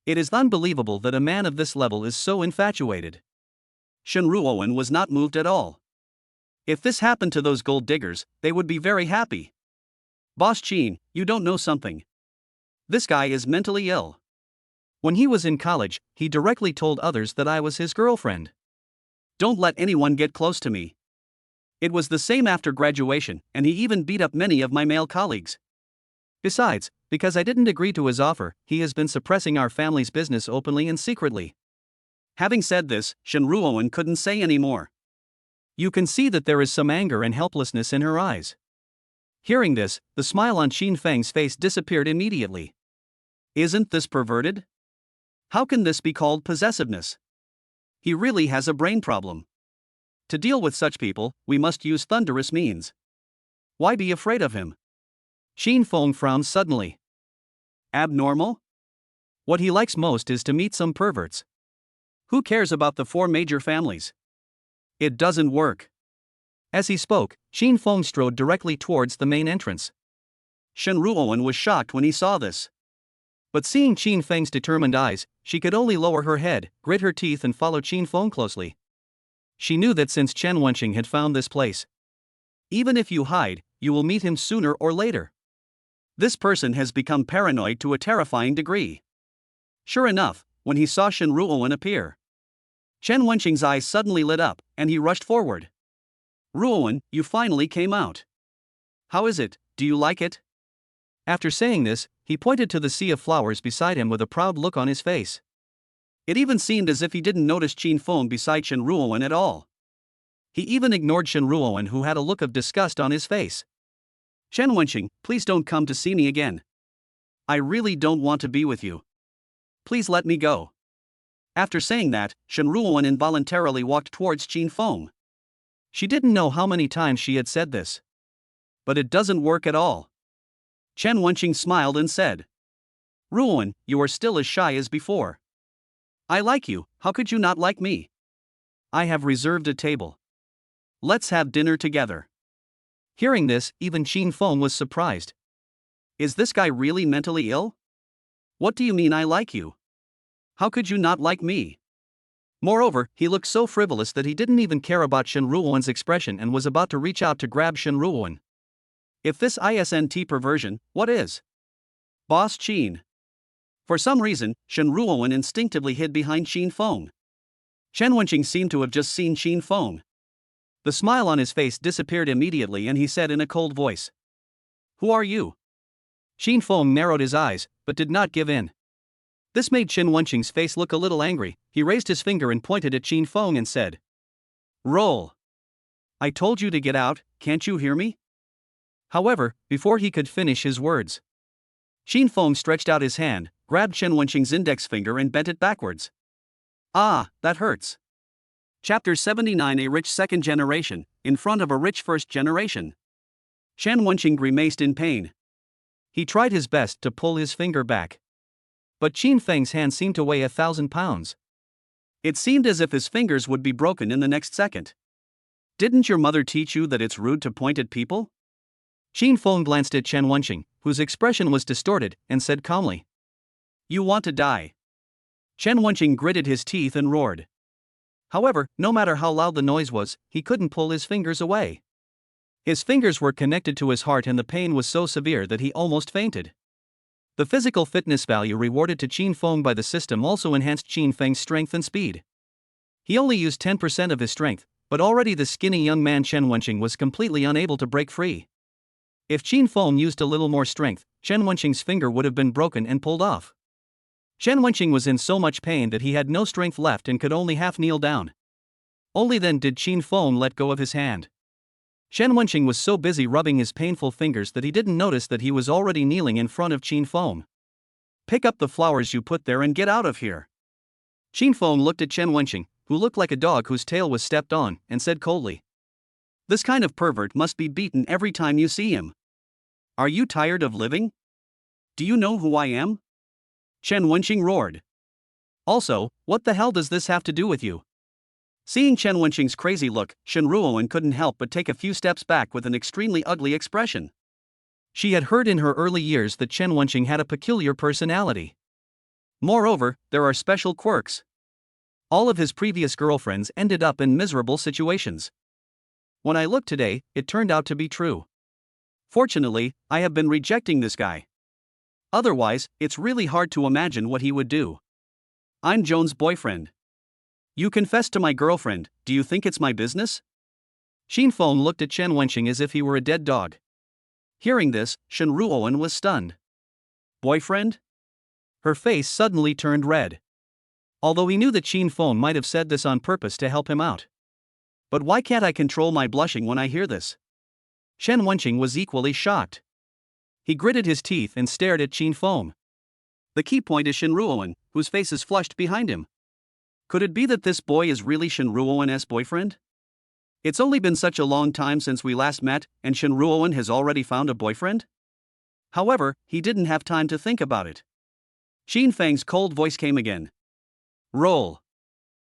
It is unbelievable that a man of this level is so infatuated. Shen Ruowen was not moved at all. If this happened to those gold diggers, they would be very happy. Boss Qin, you don't know something. This guy is mentally ill. When he was in college, he directly told others that I was his girlfriend. Don't let anyone get close to me. It was the same after graduation, and he even beat up many of my male colleagues. Besides, because I didn't agree to his offer, he has been suppressing our family's business openly and secretly. Having said this, Shen Ruowen couldn't say any more. You can see that there is some anger and helplessness in her eyes. Hearing this, the smile on Qin Feng's face disappeared immediately. Isn't this perverted? How can this be called possessiveness? He really has a brain problem. To deal with such people, we must use thunderous means. Why be afraid of him? Qin Feng frowned suddenly. Abnormal? What he likes most is to meet some perverts. Who cares about the 4 major families? It doesn't work. As he spoke, Qin Feng strode directly towards the main entrance. Shen Ruowen was shocked when he saw this. But seeing Qin Feng's determined eyes, she could only lower her head, grit her teeth and follow Qin Feng closely. She knew that since Chen Wenqing had found this place, even if you hide, you will meet him sooner or later. This person has become paranoid to a terrifying degree. Sure enough, when he saw Shen Ruowen appear, Chen Wenqing's eyes suddenly lit up, and he rushed forward. "Ruowen, you finally came out. How is it, do you like it?" After saying this, he pointed to the sea of flowers beside him with a proud look on his face. It even seemed as if he didn't notice Qin Feng beside Shen Ruowen at all. He even ignored Shen Ruowen, who had a look of disgust on his face. "Chen Wenqing, please don't come to see me again. I really don't want to be with you. Please let me go." After saying that, Shen Ruowen involuntarily walked towards Qin Feng. She didn't know how many times she had said this. But it doesn't work at all. Chen Wenqing smiled and said, "Ruowen, you are still as shy as before. I like you, how could you not like me? I have reserved a table. Let's have dinner together." Hearing this, even Qin Feng was surprised. Is this guy really mentally ill? What do you mean I like you? How could you not like me? Moreover, he looked so frivolous that he didn't even care about Shen Ruowen's expression and was about to reach out to grab Shen Ruowen. If this isn't perversion, what is? Boss Qin. For some reason, Shen Ruowen instinctively hid behind Qin Feng. Chen Wenqing seemed to have just seen Qin Feng. The smile on his face disappeared immediately and he said in a cold voice, "Who are you?" Qin Feng narrowed his eyes, but did not give in. This made Chen Wenqing's face look a little angry. He raised his finger and pointed at Qin Feng and said, "Roll. I told you to get out, can't you hear me?" However, before he could finish his words, Qin Feng stretched out his hand, grabbed Chen Wenqing's index finger and bent it backwards. Ah, that hurts. Chapter 79. A rich second generation, in front of a rich first generation. Chen Wenqing grimaced in pain. He tried his best to pull his finger back. But Qin Feng's hand seemed to weigh 1,000 pounds. It seemed as if his fingers would be broken in the next second. Didn't your mother teach you that it's rude to point at people? Qin Feng glanced at Chen Wenqing, whose expression was distorted, and said calmly. You want to die. Chen Wenqing gritted his teeth and roared. However, no matter how loud the noise was, he couldn't pull his fingers away. His fingers were connected to his heart and the pain was so severe that he almost fainted. The physical fitness value rewarded to Qin Feng by the system also enhanced Qin Feng's strength and speed. He only used 10% of his strength, but already the skinny young man Chen Wenqing was completely unable to break free. If Qin Feng used a little more strength, Chen Wenqing's finger would have been broken and pulled off. Chen Wenqing was in so much pain that he had no strength left and could only half kneel down. Only then did Qin Feng let go of his hand. Chen Wenqing was so busy rubbing his painful fingers that he didn't notice that he was already kneeling in front of Qin Feng. Pick up the flowers you put there and get out of here. Qin Feng looked at Chen Wenqing, who looked like a dog whose tail was stepped on, and said coldly. This kind of pervert must be beaten every time you see him. Are you tired of living? Do you know who I am? Chen Wenqing roared. Also, what the hell does this have to do with you? Seeing Chen Wenqing's crazy look, Shen Ruoan couldn't help but take a few steps back with an extremely ugly expression. She had heard in her early years that Chen Wenqing had a peculiar personality. Moreover, there are special quirks. All of his previous girlfriends ended up in miserable situations. When I looked today, it turned out to be true. Fortunately, I have been rejecting this guy. Otherwise, it's really hard to imagine what he would do. I'm Joan's boyfriend. You confessed to my girlfriend, do you think it's my business? Qin Feng looked at Chen Wenqing as if he were a dead dog. Hearing this, Shen Ruoan was stunned. Boyfriend? Her face suddenly turned red. Although he knew that Qin Feng might have said this on purpose to help him out. But why can't I control my blushing when I hear this? Chen Wenqing was equally shocked. He gritted his teeth and stared at Qin Feng. The key point is Shen Ruoan, whose face is flushed behind him. Could it be that this boy is really Shen Ruoan's boyfriend? It's only been such a long time since we last met, and Shen Ruoan has already found a boyfriend? However, he didn't have time to think about it. Qin Feng's cold voice came again. Roll.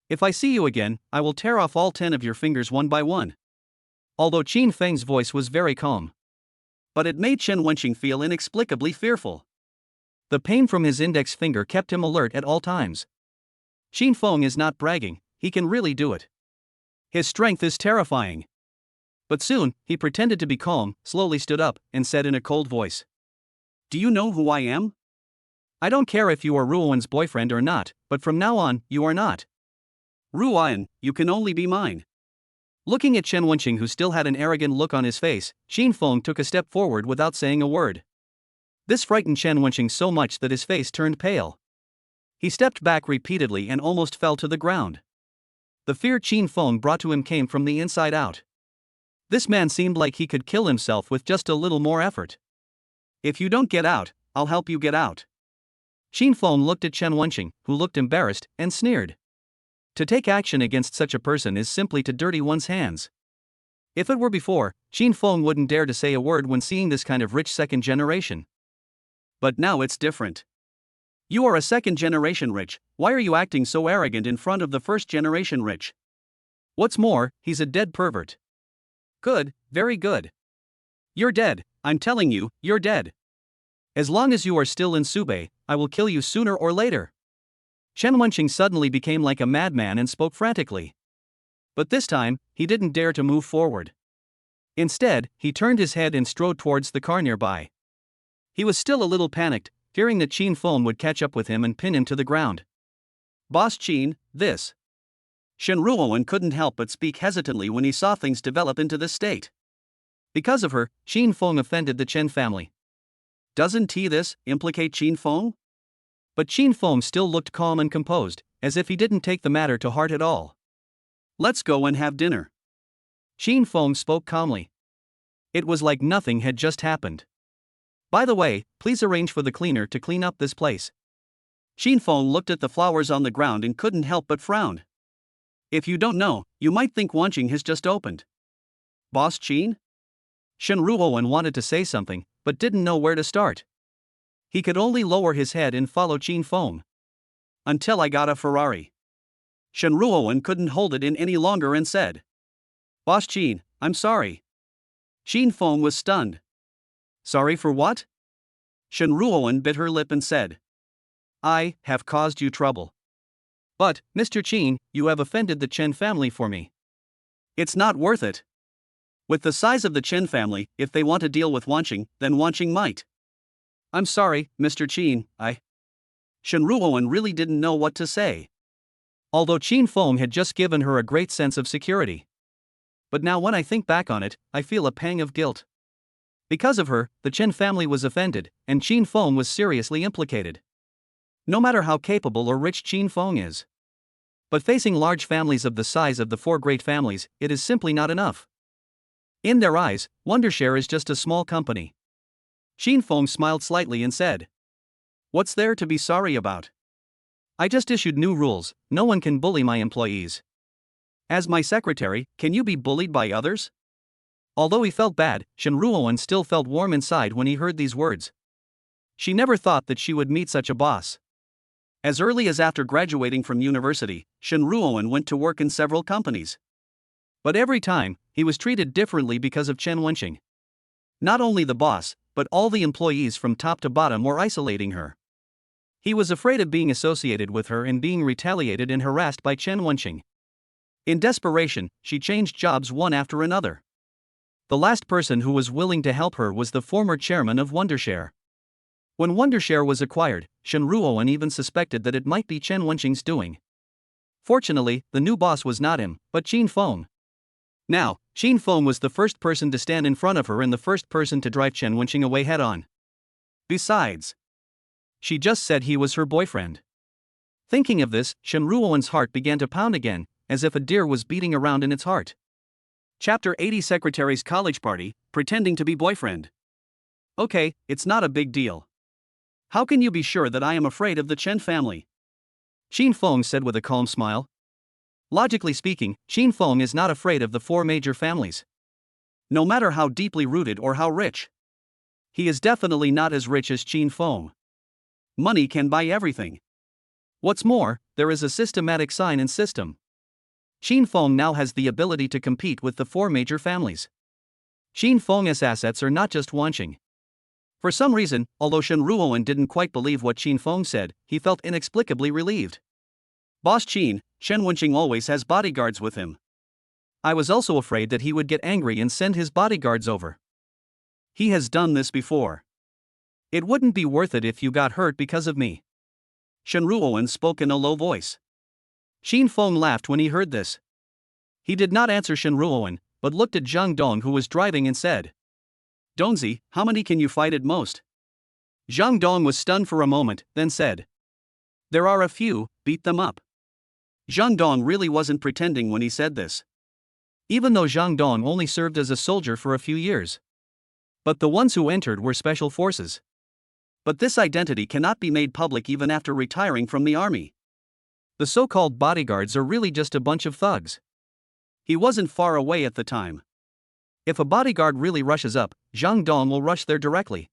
If I see you again, I will tear off all 10 of your fingers one by one. Although Qin Feng's voice was very calm. But it made Chen Wenqing feel inexplicably fearful. The pain from his index finger kept him alert at all times. Qin Feng is not bragging, he can really do it. His strength is terrifying. But soon, he pretended to be calm, slowly stood up, and said in a cold voice. Do you know who I am? I don't care if you are Ruoan's boyfriend or not, but from now on, you are not. Ruoan, you can only be mine. Looking at Chen Wenqing, who still had an arrogant look on his face, Qin Feng took a step forward without saying a word. This frightened Chen Wenqing so much that his face turned pale. He stepped back repeatedly and almost fell to the ground. The fear Qin Feng brought to him came from the inside out. This man seemed like he could kill himself with just a little more effort. If you don't get out, I'll help you get out. Qin Feng looked at Chen Wenqing, who looked embarrassed, and sneered. To take action against such a person is simply to dirty one's hands. If it were before, Qin Feng wouldn't dare to say a word when seeing this kind of rich second generation. But now it's different. You are a second generation rich, why are you acting so arrogant in front of the first generation rich? What's more, he's a dead pervert. Good, very good. You're dead, I'm telling you, you're dead. As long as you are still in Subei, I will kill you sooner or later. Chen Wenqing suddenly became like a madman and spoke frantically. But this time, he didn't dare to move forward. Instead, he turned his head and strode towards the car nearby. He was still a little panicked, fearing that Qin Feng would catch up with him and pin him to the ground. Boss Qin, this. Shen Ruoan couldn't help but speak hesitantly when he saw things develop into this state. Because of her, Qin Feng offended the Chen family. Doesn't this implicate Qin Feng? But Qin Feng still looked calm and composed, as if he didn't take the matter to heart at all. Let's go and have dinner. Qin Feng spoke calmly. It was like nothing had just happened. By the way, please arrange for the cleaner to clean up this place. Qin Feng looked at the flowers on the ground and couldn't help but frown. If you don't know, you might think Wanqing has just opened. Boss Qin? Shen Ruoan wanted to say something, but didn't know where to start. He could only lower his head and follow Qin Feng. Until I got a Ferrari. Shen Ruowen couldn't hold it in any longer and said, "Boss Qin, I'm sorry." Qin Feng was stunned. "Sorry for what?" Shen Ruowen bit her lip and said, "I have caused you trouble." "But, Mr. Qin, you have offended the Chen family for me." "It's not worth it. With the size of the Chen family, if they want to deal with Wanqing, then Wanqing might." "I'm sorry, Mr. Qin, Shen Ruowen really didn't know what to say. Although Qin Feng had just given her a great sense of security. But now when I think back on it, I feel a pang of guilt. Because of her, the Chen family was offended, and Qin Feng was seriously implicated. No matter how capable or rich Qin Feng is. But facing large families of the size of the four great families, it is simply not enough. In their eyes, Wondershare is just a small company. Qin Feng smiled slightly and said, "What's there to be sorry about? I just issued new rules, no one can bully my employees. As my secretary, can you be bullied by others?" Although he felt bad, Shen Ruowen still felt warm inside when he heard these words. She never thought that she would meet such a boss. As early as after graduating from university, Shen Ruowen went to work in several companies. But every time, he was treated differently because of Chen Wenqing. Not only the boss, but all the employees from top to bottom were isolating her. He was afraid of being associated with her and being retaliated and harassed by Chen Wenqing. In desperation, she changed jobs one after another. The last person who was willing to help her was the former chairman of Wondershare. When Wondershare was acquired, Shen Ruowen even suspected that it might be Chen Wenqing's doing. Fortunately, the new boss was not him, but Qin Feng. Now, Qin Feng was the first person to stand in front of her and the first person to drive Chen Wenqing away head-on. Besides, she just said he was her boyfriend. Thinking of this, Shen Ruowen's heart began to pound again, as if a deer was beating around in its heart. Chapter 80 Secretary's College Party, Pretending to be Boyfriend. Okay, it's not a big deal. How can you be sure that I am afraid of the Chen family? Qin Feng said with a calm smile. Logically speaking, Qin Feng is not afraid of the four major families. No matter how deeply rooted or how rich. He is definitely not as rich as Qin Feng. Money can buy everything. What's more, there is a systematic sign and system. Qin Feng now has the ability to compete with the four major families. Qin Feng's assets are not just Wanqing. For some reason, although Shen Ruowen didn't quite believe what Qin Feng said, he felt inexplicably relieved. "Boss Qin, Chen Wenqing always has bodyguards with him." I was also afraid that he would get angry and send his bodyguards over. "He has done this before. It wouldn't be worth it if you got hurt because of me." Shen Ruowen spoke in a low voice. Qin Feng laughed when he heard this. He did not answer Shen Ruowen, but looked at Zhang Dong who was driving and said, "Dongzi, how many can you fight at most?" Zhang Dong was stunned for a moment, then said, "There are a few, beat them up." Zhang Dong really wasn't pretending when he said this. Even though Zhang Dong only served as a soldier for a few years. But the ones who entered were special forces. But this identity cannot be made public even after retiring from the army. The so-called bodyguards are really just a bunch of thugs. He wasn't far away at the time. If a bodyguard really rushes up, Zhang Dong will rush there directly.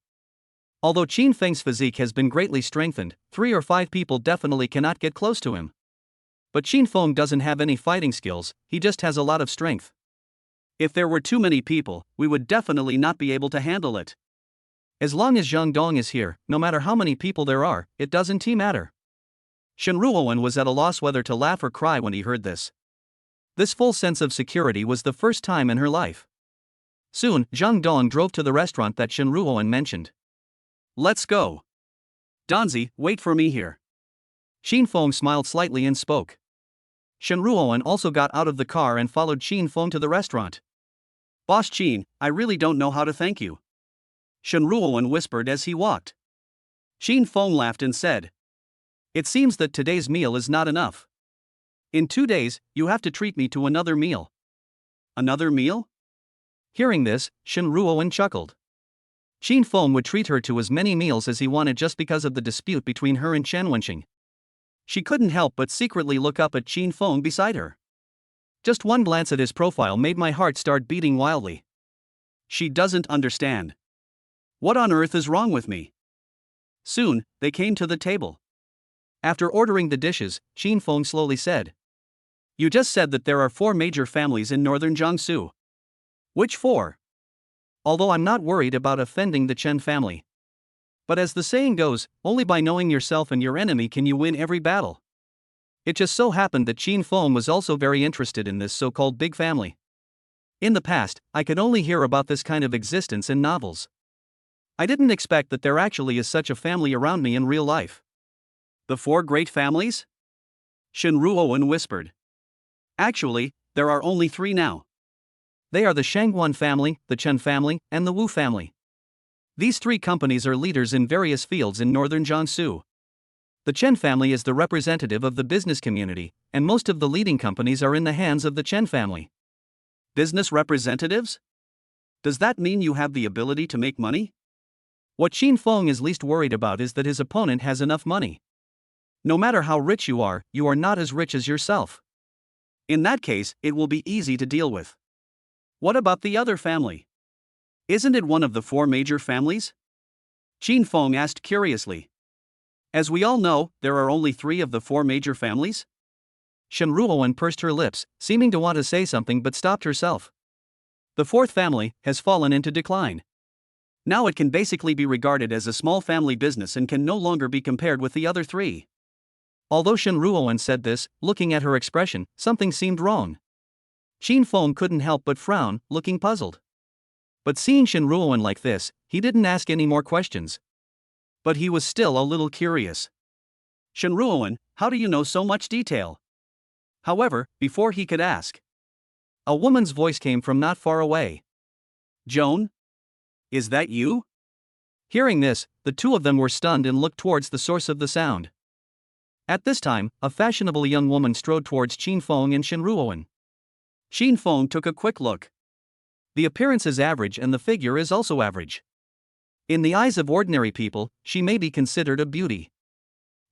Although Qin Feng's physique has been greatly strengthened, 3 or 5 people definitely cannot get close to him. But Qin Feng doesn't have any fighting skills, he just has a lot of strength. If there were too many people, we would definitely not be able to handle it. As long as Zhang Dong is here, no matter how many people there are, it doesn't matter. Shen Ruowen was at a loss whether to laugh or cry when he heard this. This full sense of security was the first time in her life. Soon, Zhang Dong drove to the restaurant that Shen Ruowen mentioned. "Let's go. Dongzi, wait for me here." Qin Feng smiled slightly and spoke. Shen Ruowen also got out of the car and followed Qin Feng to the restaurant. "Boss Qin, I really don't know how to thank you," Shen Ruowen whispered as he walked. Qin Feng laughed and said, "It seems that today's meal is not enough. In 2 days, you have to treat me to another meal." "Another meal?" Hearing this, Shen Ruowen chuckled. Qin Feng would treat her to as many meals as he wanted just because of the dispute between her and Chen Wenqing. She couldn't help but secretly look up at Qin Feng beside her. Just one glance at his profile made my heart start beating wildly. She doesn't understand. What on earth is wrong with me? Soon, they came to the table. After ordering the dishes, Qin Feng slowly said, You just said that there are 4 major families in northern Jiangsu. Which 4? Although I'm not worried about offending the Chen family. But as the saying goes, only by knowing yourself and your enemy can you win every battle. It just so happened that Qin Feng was also very interested in this so-called big family. In the past, I could only hear about this kind of existence in novels. I didn't expect that there actually is such a family around me in real life. The 4 great families? Shen Ruowen whispered. Actually, there are only 3 now. They are the Shangguan family, the Chen family, and the Wu family. These 3 companies are leaders in various fields in northern Jiangsu. The Chen family is the representative of the business community, and most of the leading companies are in the hands of the Chen family. Business representatives? Does that mean you have the ability to make money? What Qin Feng is least worried about is that his opponent has enough money. No matter how rich you are not as rich as yourself. In that case, it will be easy to deal with. What about the other family? Isn't it one of the 4 major families? Qin Feng asked curiously. As we all know, there are only 3 of the 4 major families? Shen Ruowen pursed her lips, seeming to want to say something but stopped herself. The 4th family has fallen into decline. Now it can basically be regarded as a small family business and can no longer be compared with the other 3. Although Shen Ruowen said this, looking at her expression, something seemed wrong. Qin Feng couldn't help but frown, looking puzzled. But seeing Shen Ruowen like this, he didn't ask any more questions. But he was still a little curious. Shen Ruowen, how do you know so much detail? However, before he could ask, a woman's voice came from not far away. Joan? Is that you? Hearing this, the 2 of them were stunned and looked towards the source of the sound. At this time, a fashionable young woman strode towards Qin Feng and Shen Ruowen. Qin Feng took a quick look. The appearance is average and the figure is also average. In the eyes of ordinary people, she may be considered a beauty.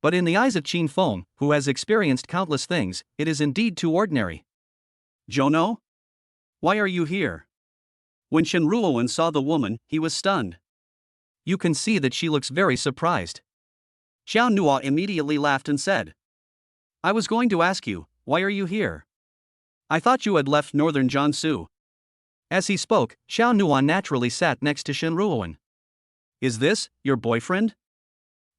But in the eyes of Qin Feng, who has experienced countless things, it is indeed too ordinary. Jono? Why are you here? When Shen Ruowen saw the woman, he was stunned. You can see that she looks very surprised. Xiao Nua immediately laughed and said, I was going to ask you, why are you here? I thought you had left northern Jiangsu. As he spoke, Xiao Nua naturally sat next to Shen Ruowen. Is this your boyfriend?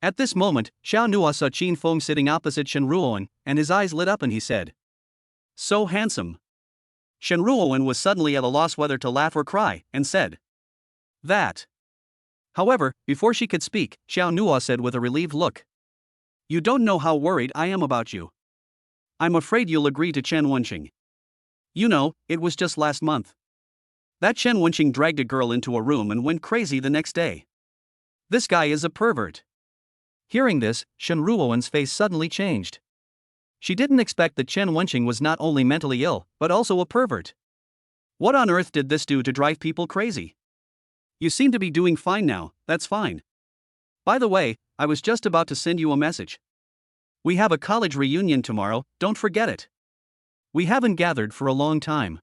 At this moment, Xiao Nua saw Qin Feng sitting opposite Shen Ruowen, and his eyes lit up and he said, So handsome. Shen Ruowen was suddenly at a loss whether to laugh or cry, and said, That. However, before she could speak, Xiao Nua said with a relieved look, You don't know how worried I am about you. I'm afraid you'll agree to Chen Wenqing. You know, it was just last month. That Chen Wenqing dragged a girl into a room and went crazy the next day. This guy is a pervert. Hearing this, Shen Ruowen's face suddenly changed. She didn't expect that Chen Wenqing was not only mentally ill, but also a pervert. What on earth did this do to drive people crazy? You seem to be doing fine now, that's fine. By the way, I was just about to send you a message. We have a college reunion tomorrow, don't forget it. We haven't gathered for a long time.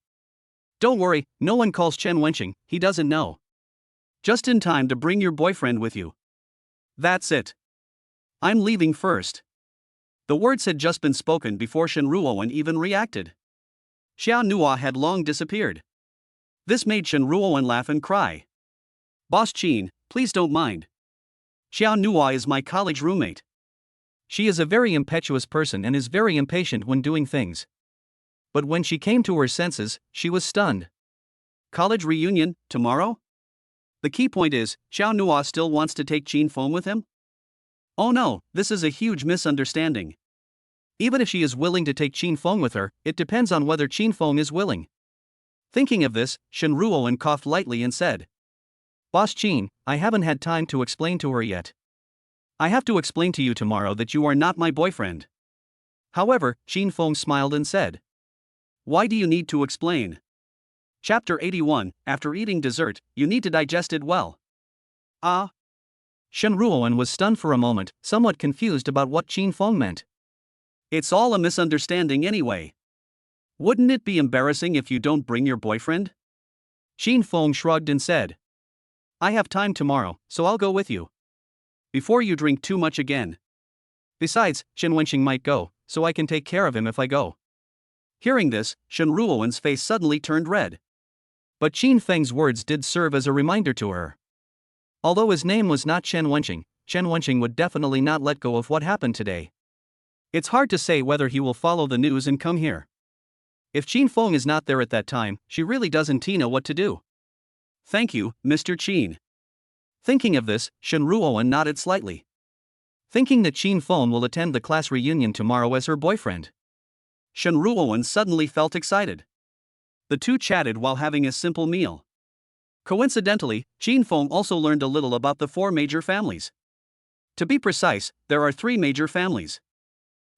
Don't worry, no one calls Chen Wenqing, he doesn't know. Just in time to bring your boyfriend with you. That's it. I'm leaving first. The words had just been spoken before Shen Ruowen even reacted. Xiao Nua had long disappeared. This made Shen Ruowen laugh and cry. Boss Qin, please don't mind. Xiao Nua is my college roommate. She is a very impetuous person and is very impatient when doing things. But when she came to her senses, she was stunned. College reunion, tomorrow? The key point is, Xiao Nua still wants to take Qin Feng with him? Oh no, this is a huge misunderstanding. Even if she is willing to take Qin Feng with her, it depends on whether Qin Feng is willing. Thinking of this, Shen Ruowen coughed lightly and said, Boss Qin, I haven't had time to explain to her yet. I have to explain to you tomorrow that you are not my boyfriend. However, Qin Feng smiled and said, Why do you need to explain? Chapter 81, After eating dessert, you need to digest it well. Ah. Shen Ruowen was stunned for a moment, somewhat confused about what Qin Feng meant. It's all a misunderstanding anyway. Wouldn't it be embarrassing if you don't bring your boyfriend? Qin Feng shrugged and said, I have time tomorrow, so I'll go with you. Before you drink too much again. Besides, Chen Wenqing might go, so I can take care of him if I go. Hearing this, Shen Ruowen's face suddenly turned red. But Qin Feng's words did serve as a reminder to her. Although his name was not Chen Wenqing would definitely not let go of what happened today. It's hard to say whether he will follow the news and come here. If Qin Feng is not there at that time, she really doesn't know what to do. Thank you, Mr. Qin. Thinking of this, Shen Ruowen nodded slightly. Thinking that Qin Feng will attend the class reunion tomorrow as her boyfriend, Shen Ruowen suddenly felt excited. The two chatted while having a simple meal. Coincidentally, Qin Feng also learned a little about the 4 major families. To be precise, there are 3 major families.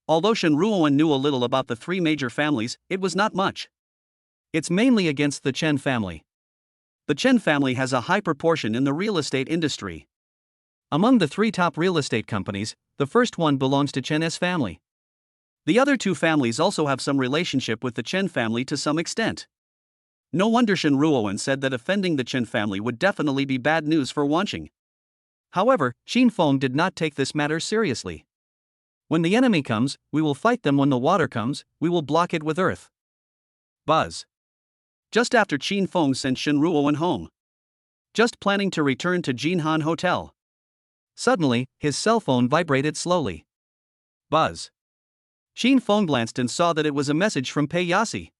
Although Shen Ruowen knew a little about the 3 major families, it was not much. It's mainly against the Chen family. The Chen family has a high proportion in the real estate industry. Among the 3 top real estate companies, the first one belongs to Chen's family. The other 2 families also have some relationship with the Chen family to some extent. No wonder Shen Ruowen said that offending the Chen family would definitely be bad news for Wanqing. However, Qin Feng did not take this matter seriously. When the enemy comes, we will fight them. When the water comes, we will block it with earth. Buzz. Just after Qin Feng sent Shen Ruowen home. Just planning to return to Jinhan Hotel. Suddenly, his cell phone vibrated slowly. Buzz. Qin Feng glanced and saw that it was a message from Pei Yasi.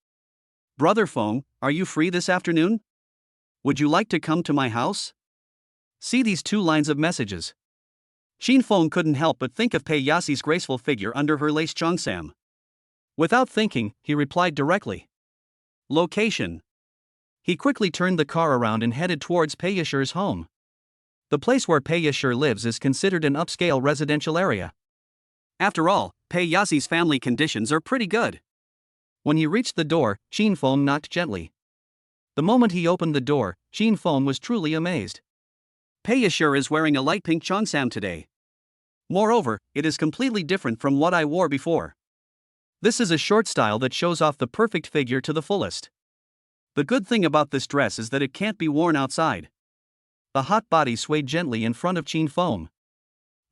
Brother Feng, are you free this afternoon? Would you like to come to my house? See these 2 lines of messages. Qin Feng couldn't help but think of Pei Yasi's graceful figure under her lace cheongsam. Without thinking, he replied directly. Location. He quickly turned the car around and headed towards Pei Yashi's home. The place where Pei Yashi lives is considered an upscale residential area. After all, Pei Yasi's family conditions are pretty good. When he reached the door, Qin Feng knocked gently. The moment he opened the door, Qin Feng was truly amazed. Pei Yashi is wearing a light pink cheongsam today. Moreover, it is completely different from what I wore before. This is a short style that shows off the perfect figure to the fullest. The good thing about this dress is that it can't be worn outside. The hot body swayed gently in front of Qin Feng.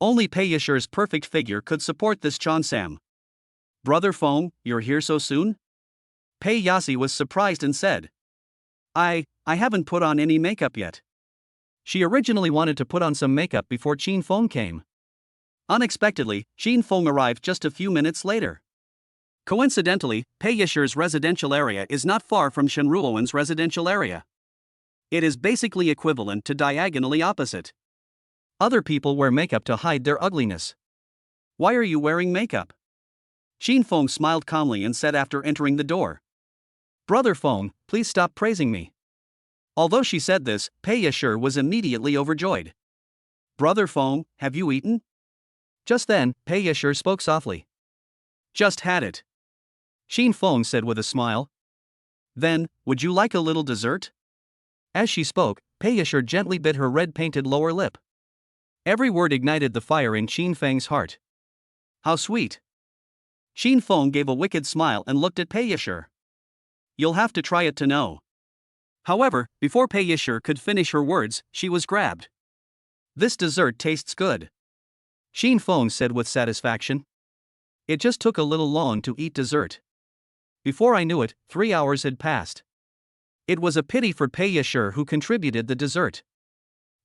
Only Pei Yashi's perfect figure could support this cheongsam. Brother Feng, you're here so soon? Pei Yasi was surprised and said. I haven't put on any makeup yet. She originally wanted to put on some makeup before Qin Feng came. Unexpectedly, Qin Feng arrived just a few minutes later. Coincidentally, Pei Yashi's residential area is not far from Shen Ruowen's residential area. It is basically equivalent to diagonally opposite. Other people wear makeup to hide their ugliness. Why are you wearing makeup? Qin Feng smiled calmly and said after entering the door. Brother Feng, please stop praising me. Although she said this, Pei Yashi was immediately overjoyed. Brother Feng, have you eaten? Just then, Pei Yashi spoke softly. Just had it. Qin Feng said with a smile. Then, would you like a little dessert? As she spoke, Pei Yashi gently bit her red-painted lower lip. Every word ignited the fire in Qin Feng's heart. How sweet. Qin Feng gave a wicked smile and looked at Pei Yashi. You'll have to try it to know. However, before Pei Yashi could finish her words, she was grabbed. This dessert tastes good. Qin Feng said with satisfaction. It just took a little long to eat dessert. Before I knew it, 3 hours had passed. It was a pity for Pei Yashi who contributed the dessert.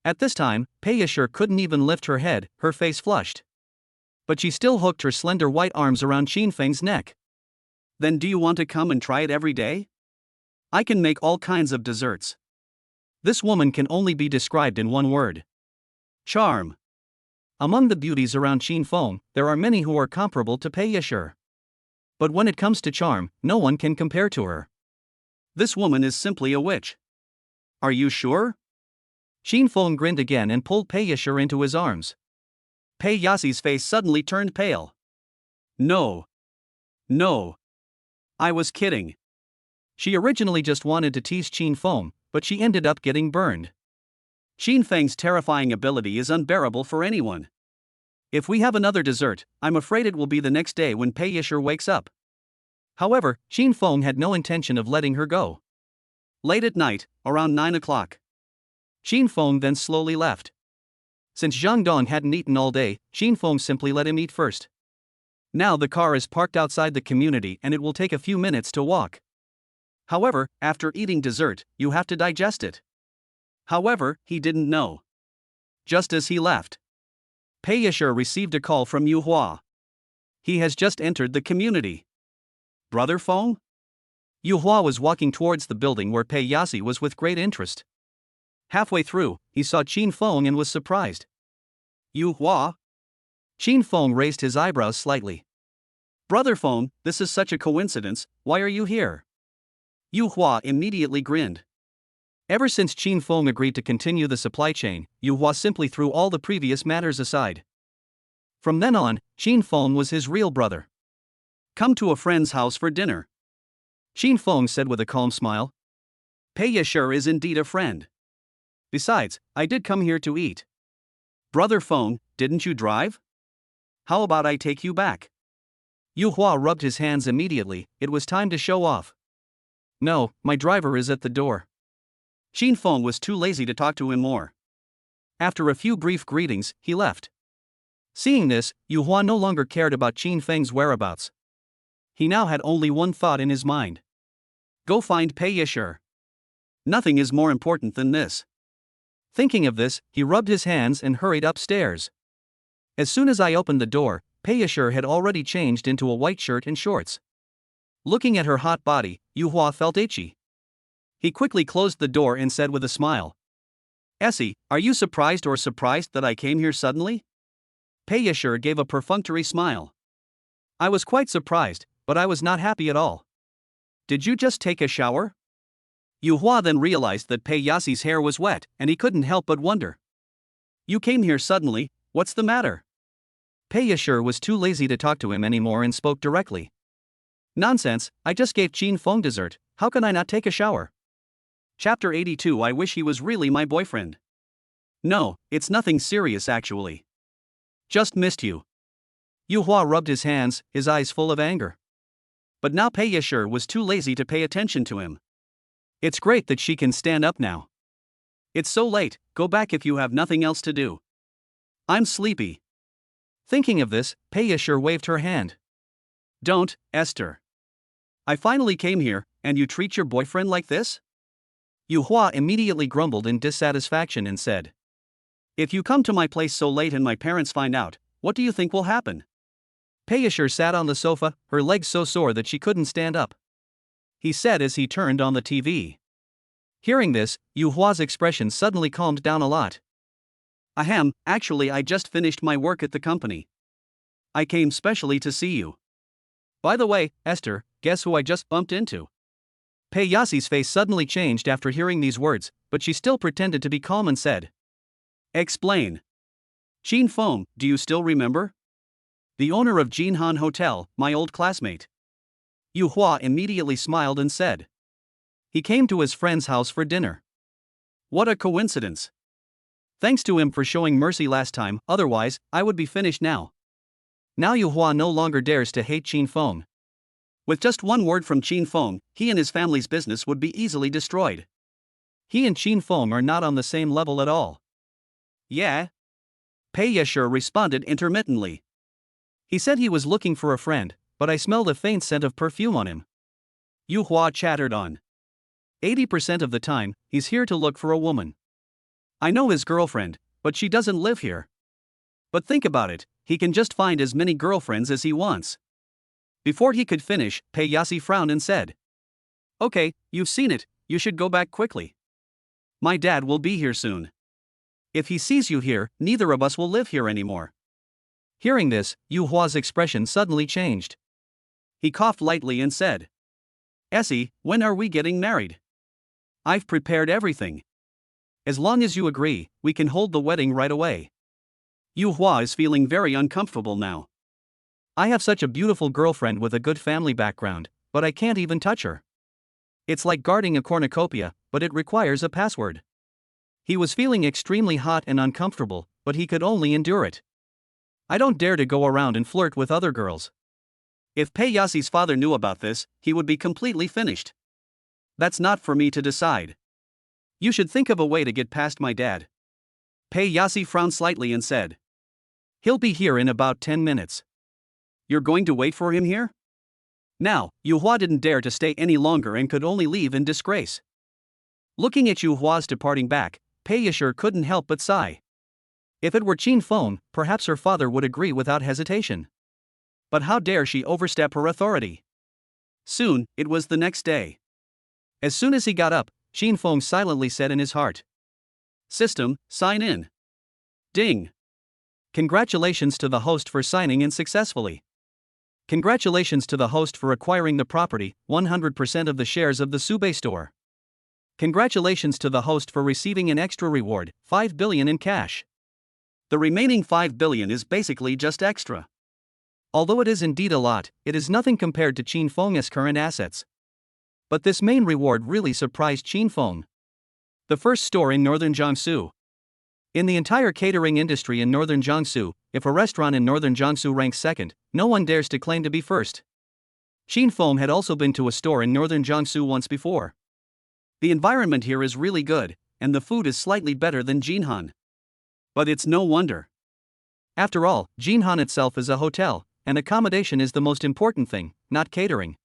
At this time, Pei Yashi couldn't even lift her head, her face flushed. But she still hooked her slender white arms around Qin Feng's neck. Then do you want to come and try it every day? I can make all kinds of desserts. This woman can only be described in one word. Charm. Among the beauties around Qin Feng, there are many who are comparable to Pei Yashi. But when it comes to charm, no one can compare to her. This woman is simply a witch. Are you sure? Qin Feng grinned again and pulled Pei Yashi into his arms. Pei Yasi's face suddenly turned pale. No. I was kidding. She originally just wanted to tease Qin Feng, but she ended up getting burned. Qin Feng's terrifying ability is unbearable for anyone. If we have another dessert, I'm afraid it will be the next day when Pei Yashi wakes up. However, Qin Feng had no intention of letting her go. Late at night, around 9 o'clock. Qin Feng then slowly left. Since Zhang Dong hadn't eaten all day, Qin Feng simply let him eat first. Now the car is parked outside the community and it will take a few minutes to walk. However, after eating dessert, you have to digest it. However, he didn't know. Just as he left, Pei Yasher received a call from Yu Hua. He has just entered the community. Brother Feng? Yu Hua was walking towards the building where Pei Yasi was with great interest. Halfway through, he saw Qin Feng and was surprised. Yu Hua? Qin Feng raised his eyebrows slightly. Brother Feng, this is such a coincidence, why are you here? Yu Hua immediately grinned. Ever since Qin Feng agreed to continue the supply chain, Yu Hua simply threw all the previous matters aside. From then on, Qin Feng was his real brother. Come to a friend's house for dinner, Qin Feng said with a calm smile. Pei Yasher is indeed a friend. Besides, I did come here to eat. Brother Feng, didn't you drive? How about I take you back? Yu Hua rubbed his hands immediately, it was time to show off. No, my driver is at the door. Qin Feng was too lazy to talk to him more. After a few brief greetings, he left. Seeing this, Yu Hua no longer cared about Qin Feng's whereabouts. He now had only one thought in his mind. Go find Pei Yasher. Nothing is more important than this. Thinking of this, he rubbed his hands and hurried upstairs. As soon as I opened the door, Pei Yasher had already changed into a white shirt and shorts. Looking at her hot body, Yu Hua felt itchy. He quickly closed the door and said with a smile. Essie, are you surprised that I came here suddenly? Pei Yasher gave a perfunctory smile. I was quite surprised, but I was not happy at all. Did you just take a shower? Yu Hua then realized that Pei Yasi's hair was wet, and he couldn't help but wonder. You came here suddenly, what's the matter? Pei Yasher was too lazy to talk to him anymore and spoke directly. Nonsense, I just gave Qin Feng dessert, how can I not take a shower? Chapter 82 I wish he was really my boyfriend. No, it's nothing serious actually. Just missed you. Yu Hua rubbed his hands, his eyes full of anger. But now Pei Yasher was too lazy to pay attention to him. It's great that she can stand up now. It's so late, go back if you have nothing else to do. I'm sleepy. Thinking of this, Pei Yasher waved her hand. Don't, Esther. I finally came here, and you treat your boyfriend like this? Yu Hua immediately grumbled in dissatisfaction and said. If you come to my place so late and my parents find out, what do you think will happen? Pei Yasher sat on the sofa, her legs so sore that she couldn't stand up. He said as he turned on the TV. Hearing this, Yu Hua's expression suddenly calmed down a lot. Ahem, actually I just finished my work at the company. I came specially to see you. By the way, Esther, guess who I just bumped into? Pei Yasi's face suddenly changed after hearing these words, but she still pretended to be calm and said. Explain. Qin Feng, do you still remember? The owner of Jinhan Hotel, my old classmate. Yu Hua immediately smiled and said. He came to his friend's house for dinner. What a coincidence. Thanks to him for showing mercy last time, otherwise, I would be finished now. Now Yu Hua no longer dares to hate Qin Feng. With just one word from Qin Feng, he and his family's business would be easily destroyed. He and Qin Feng are not on the same level at all. Yeah? Pei Yasher responded intermittently. He said he was looking for a friend, but I smelled a faint scent of perfume on him. Yu Hua chattered on. 80% of the time, he's here to look for a woman. I know his girlfriend, but she doesn't live here. But think about it, he can just find as many girlfriends as he wants. Before he could finish, Pei Yasi frowned and said. Okay, you've seen it, you should go back quickly. My dad will be here soon. If he sees you here, neither of us will live here anymore. Hearing this, Yu Hua's expression suddenly changed. He coughed lightly and said. Essie, when are we getting married? I've prepared everything. As long as you agree, we can hold the wedding right away. Yu Hua is feeling very uncomfortable now. I have such a beautiful girlfriend with a good family background, but I can't even touch her. It's like guarding a cornucopia, but it requires a password. He was feeling extremely hot and uncomfortable, but he could only endure it. I don't dare to go around and flirt with other girls. If Pei Yasi's father knew about this, he would be completely finished. That's not for me to decide. You should think of a way to get past my dad. Pei Yasi frowned slightly and said. He'll be here in about 10 minutes. You're going to wait for him here? Now, Yuhua didn't dare to stay any longer and could only leave in disgrace. Looking at Yuhua's departing back, Pei Yashir couldn't help but sigh. If it were Qin Feng, perhaps her father would agree without hesitation. But how dare she overstep her authority? Soon, it was the next day. As soon as he got up, Qin Feng silently said in his heart, "System, sign in." Ding! Congratulations to the host for signing in successfully. Congratulations to the host for acquiring the property, 100% of the shares of the Subei store. Congratulations to the host for receiving an extra reward, 5 billion in cash. The remaining 5 billion is basically just extra. Although it is indeed a lot, it is nothing compared to Qin Feng's current assets. But this main reward really surprised Qin Feng. The first store in northern Jiangsu. In the entire catering industry in northern Jiangsu, if a restaurant in northern Jiangsu ranks second, no one dares to claim to be first. Qin Feng had also been to a store in northern Jiangsu once before. The environment here is really good, and the food is slightly better than Jinhan. But it's no wonder. After all, Jinhan itself is a hotel, and accommodation is the most important thing, not catering.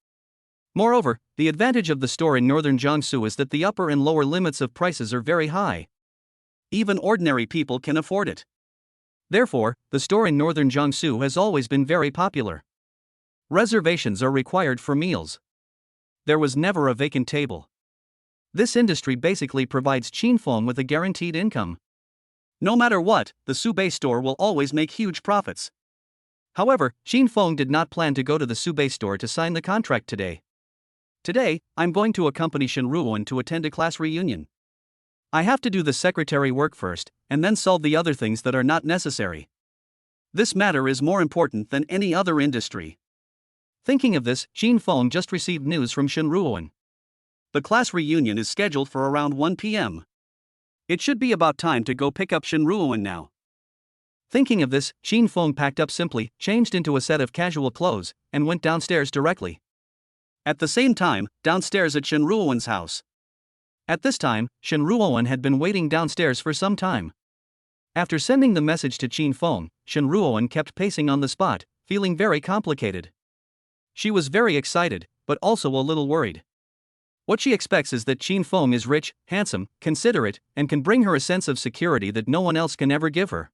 Moreover, the advantage of the store in northern Jiangsu is that the upper and lower limits of prices are very high. Even ordinary people can afford it. Therefore, the store in northern Jiangsu has always been very popular. Reservations are required for meals. There was never a vacant table. This industry basically provides Qin Feng with a guaranteed income. No matter what, the Subei store will always make huge profits. However, Qin Feng did not plan to go to the Subei store to sign the contract today. Today, I'm going to accompany Shen Ruowen to attend a class reunion. I have to do the secretary work first, and then solve the other things that are not necessary. This matter is more important than any other industry. Thinking of this, Qin Feng just received news from Shen Ruowen. The class reunion is scheduled for around 1 p.m. It should be about time to go pick up Shen Ruowen now. Thinking of this, Qin Feng packed up simply, changed into a set of casual clothes, and went downstairs directly. At the same time, downstairs at Shen Ruowen's house. At this time, Shen Ruowen had been waiting downstairs for some time. After sending the message to Qin Feng, Shen Ruowen kept pacing on the spot, feeling very complicated. She was very excited, but also a little worried. What she expects is that Qin Feng is rich, handsome, considerate, and can bring her a sense of security that no one else can ever give her.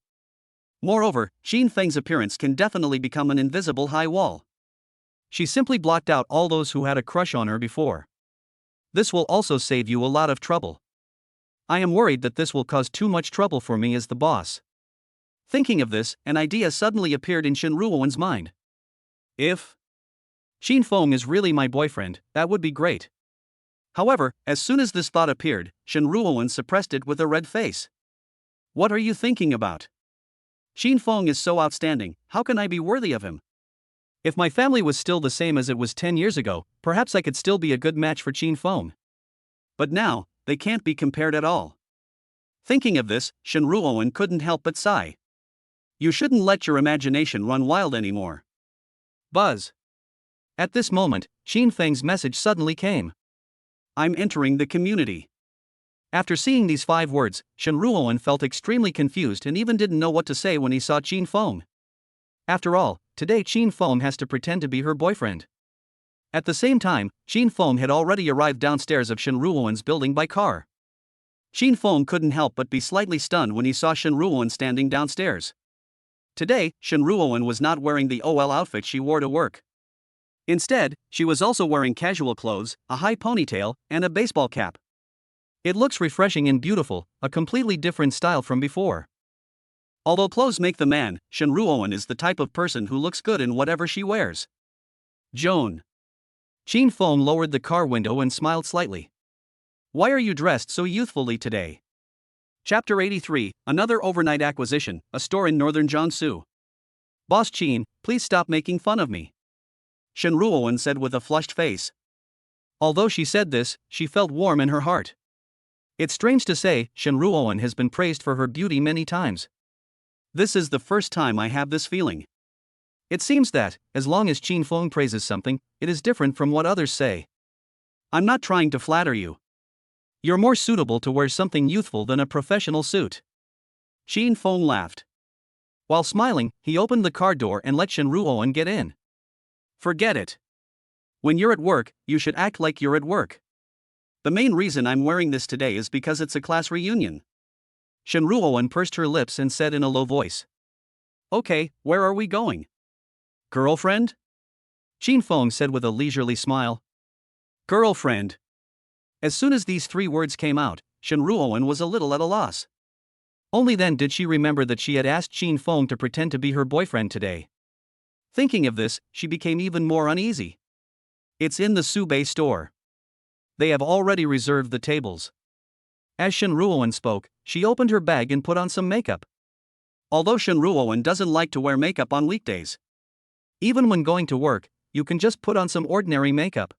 Moreover, Qin Feng's appearance can definitely become an invisible high wall. She simply blocked out all those who had a crush on her before. This will also save you a lot of trouble. I am worried that this will cause too much trouble for me as the boss. Thinking of this, an idea suddenly appeared in Shen Ruowen's mind. If Qin Feng is really my boyfriend, that would be great. However, as soon as this thought appeared, Shen Ruowen suppressed it with a red face. What are you thinking about? Qin Feng is so outstanding, how can I be worthy of him? If my family was still the same as it was 10 years ago, perhaps I could still be a good match for Qin Feng. But now, they can't be compared at all. Thinking of this, Shen Ruowen couldn't help but sigh. You shouldn't let your imagination run wild anymore. Buzz. At this moment, Qin Feng's message suddenly came. I'm entering the community. After seeing these 5 words, Shen Ruowen felt extremely confused and even didn't know what to say when he saw Qin Feng. After all, today Qin Feng has to pretend to be her boyfriend. At the same time, Qin Feng had already arrived downstairs of Shen Ruowen's building by car. Qin Feng couldn't help but be slightly stunned when he saw Shen Ruowen standing downstairs. Today, Shen Ruowen was not wearing the OL outfit she wore to work. Instead, she was also wearing casual clothes, a high ponytail, and a baseball cap. It looks refreshing and beautiful, a completely different style from before. Although clothes make the man, Shen Ruowen is the type of person who looks good in whatever she wears. Joan. Qin Feng lowered the car window and smiled slightly. Why are you dressed so youthfully today? Chapter 83, Another Overnight Acquisition, a store in northern Jiangsu. Boss Qin, please stop making fun of me. Shen Ruowen said with a flushed face. Although she said this, she felt warm in her heart. It's strange to say, Shen Ruowen has been praised for her beauty many times. This is the first time I have this feeling. It seems that, as long as Qin Feng praises something, it is different from what others say. I'm not trying to flatter you. You're more suitable to wear something youthful than a professional suit. Qin Feng laughed. While smiling, he opened the car door and let Shen Ruowen get in. Forget it. When you're at work, you should act like you're at work. The main reason I'm wearing this today is because it's a class reunion. Shenruoan pursed her lips and said in a low voice. Okay, where are we going? Girlfriend? Qin Feng said with a leisurely smile. Girlfriend. As soon as these three words came out, Shenruoan was a little at a loss. Only then did she remember that she had asked Qin Feng to pretend to be her boyfriend today. Thinking of this, she became even more uneasy. It's in the Subei store. They have already reserved the tables. As Shenruoan spoke, she opened her bag and put on some makeup. Although Shenruoan doesn't like to wear makeup on weekdays. Even when going to work, you can just put on some ordinary makeup.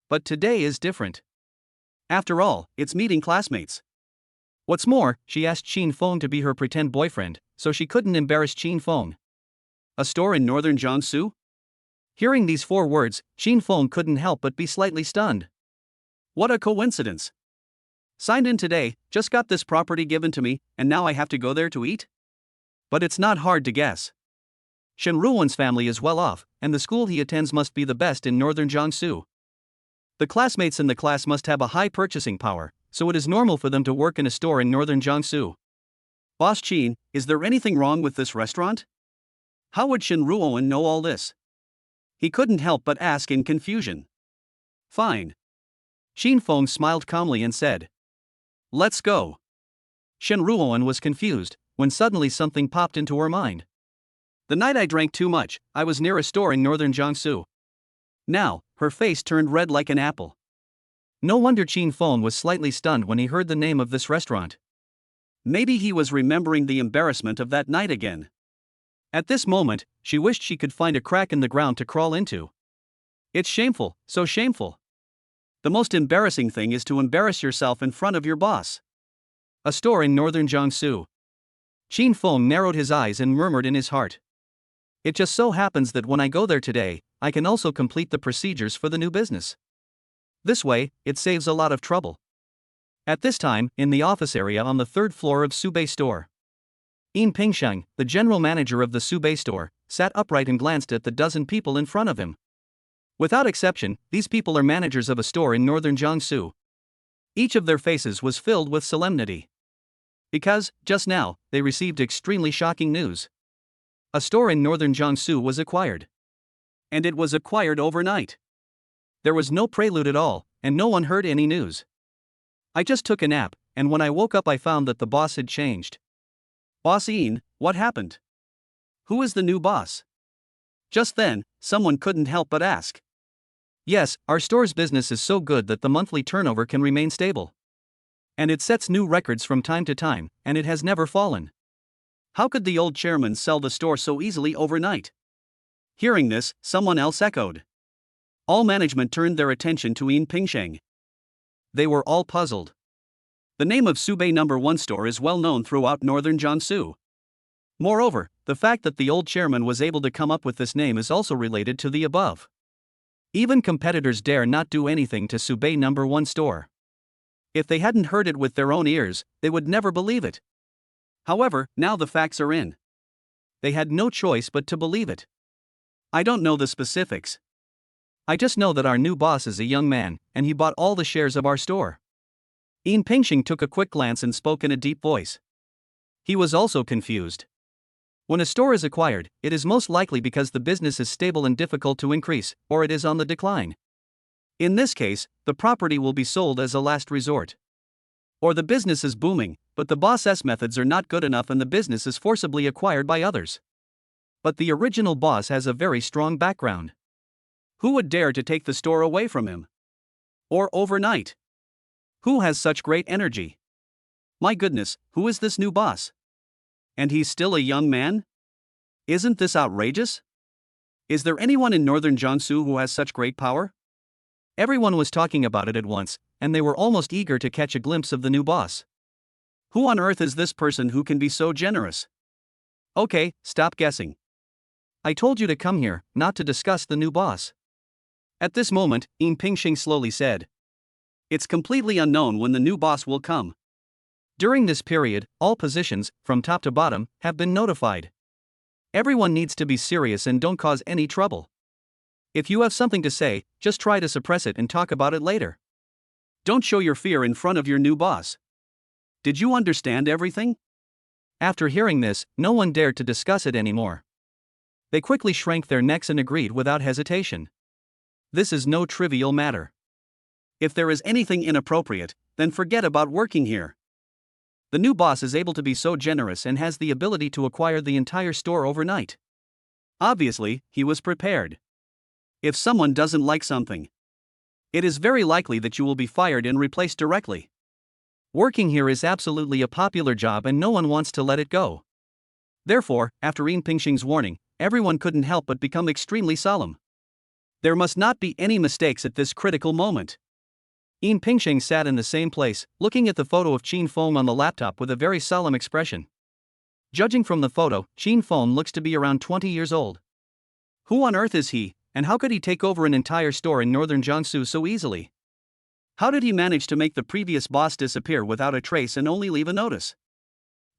But today is different. After all, it's meeting classmates. What's more, she asked Qin Feng to be her pretend boyfriend, so she couldn't embarrass Qin Feng. A store in northern Jiangsu? Hearing these 4 words, Qin Feng couldn't help but be slightly stunned. What a coincidence. Signed in today, just got this property given to me, and now I have to go there to eat? But it's not hard to guess. Shenruoan's family is well off, and the school he attends must be the best in northern Jiangsu. The classmates in the class must have a high purchasing power, so it is normal for them to work in a store in northern Jiangsu. Boss Qin, is there anything wrong with this restaurant? How would Shenruoan know all this? He couldn't help but ask in confusion. Fine. Qin Feng smiled calmly and said. Let's go. Shenruoan was confused, when suddenly something popped into her mind. The night I drank too much, I was near a store in northern Jiangsu. Now, her face turned red like an apple. No wonder Qin Feng was slightly stunned when he heard the name of this restaurant. Maybe he was remembering the embarrassment of that night again. At this moment, she wished she could find a crack in the ground to crawl into. It's shameful, so shameful. The most embarrassing thing is to embarrass yourself in front of your boss. A store in northern Jiangsu. Qin Feng narrowed his eyes and murmured in his heart. It just so happens that when I go there today, I can also complete the procedures for the new business. This way, it saves a lot of trouble. At this time, in the office area on the 3rd floor of Subei store. Yin Pingsheng, the general manager of the Subei store, sat upright and glanced at the dozen people in front of him. Without exception, these people are managers of a store in northern Jiangsu. Each of their faces was filled with solemnity. Because, just now, they received extremely shocking news. A store in northern Jiangsu was acquired. And it was acquired overnight. There was no prelude at all, and no one heard any news. I just took a nap, and when I woke up I found that the boss had changed. Boss Yin, what happened? Who is the new boss? Just then, someone couldn't help but ask. Yes, our store's business is so good that the monthly turnover can remain stable. And it sets new records from time to time, and it has never fallen. How could the old chairman sell the store so easily overnight? Hearing this, someone else echoed. All management turned their attention to Yin Pingsheng. They were all puzzled. The name of Subei No. 1 store is well known throughout northern Jiangsu. Moreover, the fact that the old chairman was able to come up with this name is also related to the above. Even competitors dare not do anything to Subei No. 1 store. If they hadn't heard it with their own ears, they would never believe it. However, now the facts are in. They had no choice but to believe it. I don't know the specifics. I just know that our new boss is a young man, and he bought all the shares of our store. Yin Pingsheng took a quick glance and spoke in a deep voice. He was also confused. When a store is acquired, it is most likely because the business is stable and difficult to increase, or it is on the decline. In this case, the property will be sold as a last resort. Or the business is booming, but the boss's methods are not good enough and the business is forcibly acquired by others. But the original boss has a very strong background. Who would dare to take the store away from him? Or overnight? Who has such great energy? My goodness, who is this new boss? And he's still a young man? Isn't this outrageous? Is there anyone in northern Jiangsu who has such great power? Everyone was talking about it at once, and they were almost eager to catch a glimpse of the new boss. Who on earth is this person who can be so generous? Okay, stop guessing. I told you to come here, not to discuss the new boss. At this moment, Yin Pingsheng slowly said. It's completely unknown when the new boss will come. During this period, all positions, from top to bottom, have been notified. Everyone needs to be serious and don't cause any trouble. If you have something to say, just try to suppress it and talk about it later. Don't show your fear in front of your new boss. Did you understand everything? After hearing this, no one dared to discuss it anymore. They quickly shrank their necks and agreed without hesitation. This is no trivial matter. If there is anything inappropriate, then forget about working here. The new boss is able to be so generous and has the ability to acquire the entire store overnight. Obviously, he was prepared. If someone doesn't like something, it is very likely that you will be fired and replaced directly. Working here is absolutely a popular job and no one wants to let it go. Therefore, after Yin Pingxing's warning, everyone couldn't help but become extremely solemn. There must not be any mistakes at this critical moment. Yin Pingxing sat in the same place, looking at the photo of Qin Feng on the laptop with a very solemn expression. Judging from the photo, Qin Feng looks to be around 20 years old. Who on earth is he, and how could he take over an entire store in northern Jiangsu so easily? How did he manage to make the previous boss disappear without a trace and only leave a notice?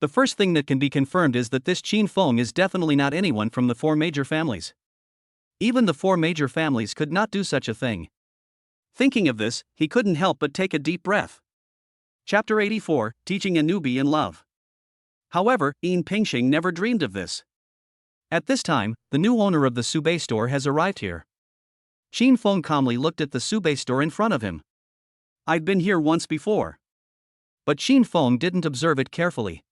The first thing that can be confirmed is that this Qin Feng is definitely not anyone from the four major families. Even the four major families could not do such a thing. Thinking of this, he couldn't help but take a deep breath. Chapter 84, Teaching a Newbie in Love. However, Yin Pingxing never dreamed of this. At this time, the new owner of the Subei store has arrived here. Qin Feng calmly looked at the Subei store in front of him. I'd been here once before. But Qin Feng didn't observe it carefully.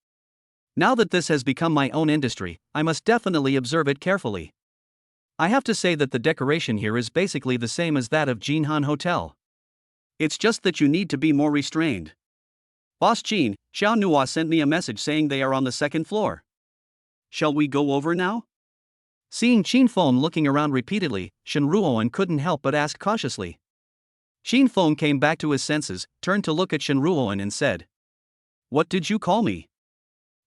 Now that this has become my own industry, I must definitely observe it carefully. I have to say that the decoration here is basically the same as that of Jinhan Hotel. It's just that you need to be more restrained. Boss Qin, Xiao Nuo sent me a message saying they are on the second floor. Shall we go over now? Seeing Qin Feng looking around repeatedly, Shen Ruoan couldn't help but ask cautiously. Qin Feng came back to his senses, turned to look at Shen Ruoan and said, "What did you call me?"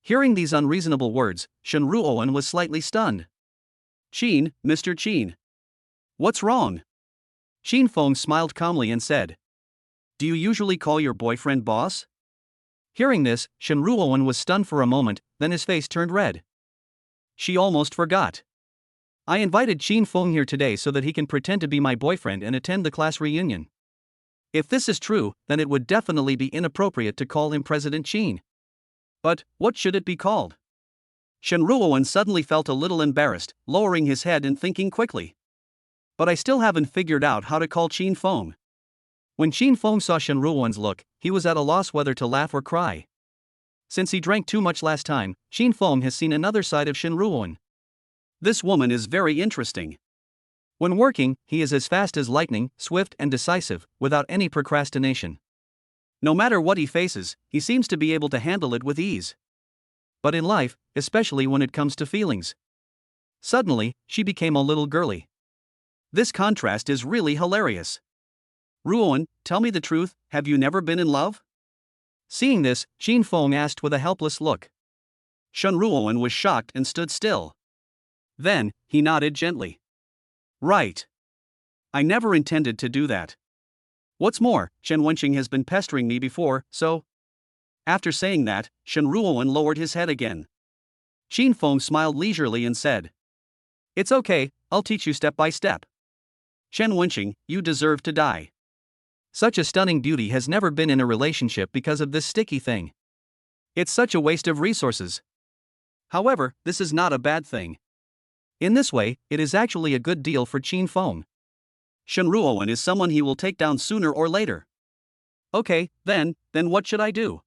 Hearing these unreasonable words, Shen Ruoan was slightly stunned. "Qin, Mr. Qin. What's wrong?" Qin Feng smiled calmly and said, "Do you usually call your boyfriend boss?" Hearing this, Shen Ruoan was stunned for a moment, then his face turned red. She almost forgot. I invited Qin Feng here today so that he can pretend to be my boyfriend and attend the class reunion. If this is true, then it would definitely be inappropriate to call him President Qin. But what should it be called? Shen Ruoan suddenly felt a little embarrassed, lowering his head and thinking quickly. But I still haven't figured out how to call Qin Feng. When Qin Feng saw Shen Ruoan's look, he was at a loss whether to laugh or cry. Since he drank too much last time, Qin Feng has seen another side of Shen Ruoan. This woman is very interesting. When working, he is as fast as lightning, swift and decisive, without any procrastination. No matter what he faces, he seems to be able to handle it with ease. But in life, especially when it comes to feelings, suddenly, she became a little girly. This contrast is really hilarious. Ruoan, tell me the truth, have you never been in love? Seeing this, Qin Feng asked with a helpless look. Shen Ruoan was shocked and stood still. Then, he nodded gently. Right. I never intended to do that. What's more, Shen Wenqing has been pestering me before, so... After saying that, Shen Ruoan lowered his head again. Qin Feng smiled leisurely and said, "It's okay, I'll teach you step by step. Shen Wenqing, you deserve to die." Such a stunning beauty has never been in a relationship because of this sticky thing. It's such a waste of resources. However, this is not a bad thing. In this way, it is actually a good deal for Qin Feng. Shen Ruoan is someone he will take down sooner or later. Okay, then what should I do?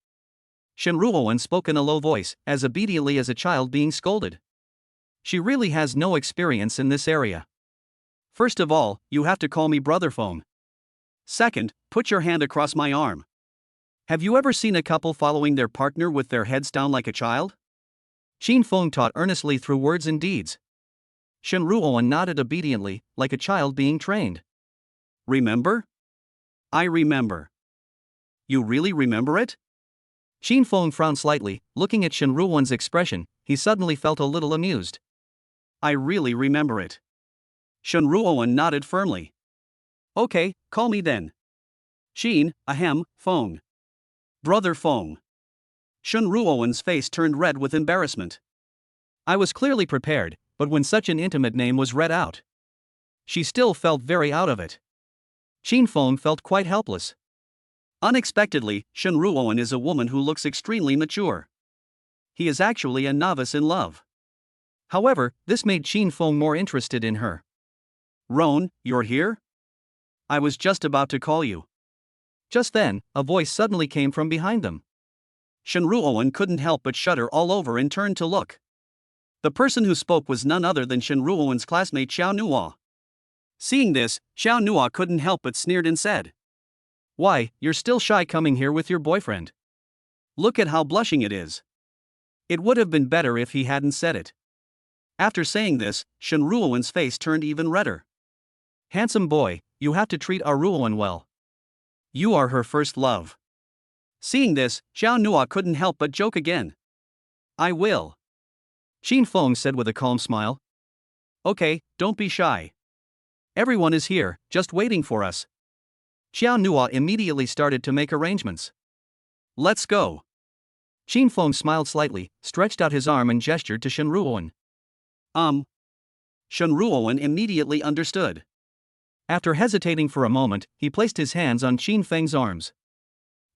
Shen Ruoan spoke in a low voice, as obediently as a child being scolded. She really has no experience in this area. First of all, you have to call me Brother Feng. Second, put your hand across my arm. Have you ever seen a couple following their partner with their heads down like a child? Qin Feng taught earnestly through words and deeds. Shen Ruoan nodded obediently, like a child being trained. Remember? I remember. You really remember it? Qin Feng frowned slightly, looking at Shen Ruoan's expression. He suddenly felt a little amused. I really remember it. Shen Ruoan nodded firmly. Okay, call me then. Qin, Feng. Brother Feng. Shen Ruoan's face turned red with embarrassment. I was clearly prepared, but when such an intimate name was read out, She still felt very out of it. Chin Feng felt quite helpless. Unexpectedly, Shen Ruoan is a woman who looks extremely mature. He is actually a novice in love. However, this made Chin Feng more interested in her. Roan, you're here? I was just about to call you. Just then, a voice suddenly came from behind them. Shen Ruoan couldn't help but shudder all over and turned to look. The person who spoke was none other than Shen Ruoan's classmate Xiao Nuo. Seeing this, Xiao Nuo couldn't help but sneered and said, "Why, you're still shy coming here with your boyfriend? Look at how blushing it is." It would have been better if he hadn't said it. After saying this, Shen Ruoan's face turned even redder. "Handsome boy, you have to treat our Ruoan well. You are her first love." Seeing this, Xiao Nuo couldn't help but joke again. "I will," Chin Feng said with a calm smile. "Okay, don't be shy. Everyone is here, just waiting for us." Xiao Nuo immediately started to make arrangements. "Let's go." Chin Feng smiled slightly, stretched out his arm and gestured to Shen Ruoan. Shen Ruoan immediately understood. After hesitating for a moment, he placed his hands on Chin Feng's arms.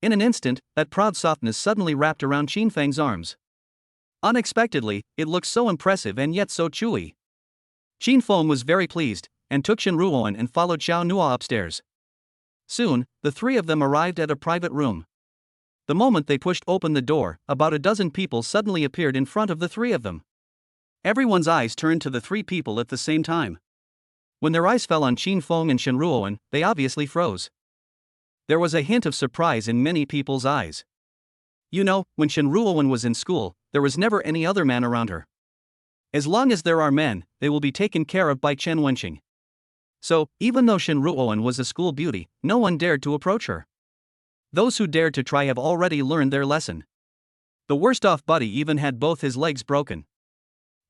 In an instant, that proud softness suddenly wrapped around Chin Feng's arms. Unexpectedly, it looked so impressive and yet so chewy. Chin Feng was very pleased, and took Shen Ruoan and followed Xiao Nuo upstairs. Soon, the three of them arrived at a private room. The moment they pushed open the door, about a dozen people suddenly appeared in front of the three of them. Everyone's eyes turned to the three people at the same time. When their eyes fell on Chin Feng and Shen Ruoan, they obviously froze. There was a hint of surprise in many people's eyes. You know, when Shen Ruoan was in school, there was never any other man around her. As long as there are men, they will be taken care of by Chen Wenqing. So, even though Shen Ruoan was a school beauty, no one dared to approach her. Those who dared to try have already learned their lesson. The worst-off buddy even had both his legs broken.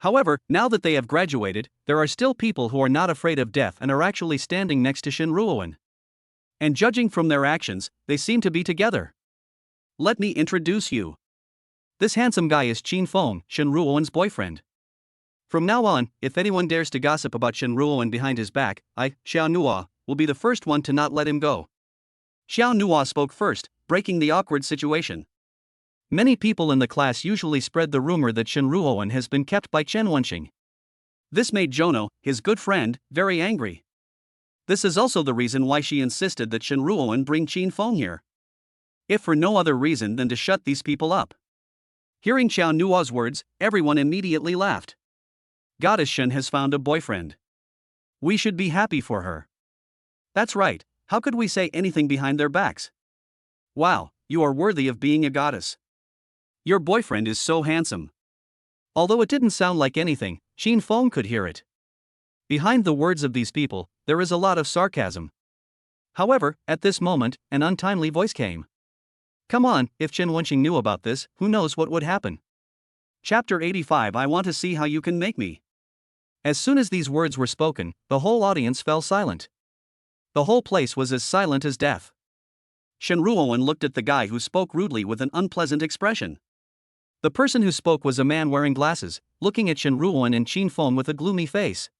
However, now that they have graduated, there are still people who are not afraid of death and are actually standing next to Shen Ruoan. And judging from their actions, they seem to be together. Let me introduce you. This handsome guy is Chin Feng, Shen Ruoan's boyfriend. From now on, if anyone dares to gossip about Shen Ruoan behind his back, I, Xiao Nuo, will be the first one to not let him go. Xiao Nuo spoke first, breaking the awkward situation. Many people in the class usually spread the rumor that Shen Ruoan has been kept by Chen Wenqing. This made Jono, his good friend, very angry. This is also the reason why she insisted that Shen Ruoan bring Chin Feng here. If for no other reason than to shut these people up. Hearing Xiao Nuo's words, everyone immediately laughed. Goddess Shen has found a boyfriend. We should be happy for her. That's right, how could we say anything behind their backs? Wow, you are worthy of being a goddess. Your boyfriend is so handsome. Although it didn't sound like anything, Chin Feng could hear it. Behind the words of these people, there is a lot of sarcasm. However, at this moment, an untimely voice came. Come on, if Chen Wenqing knew about this, who knows what would happen. Chapter 85 I want to see how you can make me. As soon as these words were spoken, the whole audience fell silent. The whole place was as silent as death. Shen Ruoan looked at the guy who spoke rudely with an unpleasant expression. The person who spoke was a man wearing glasses, looking at Shen Ruoan and Chin Feng with a gloomy face.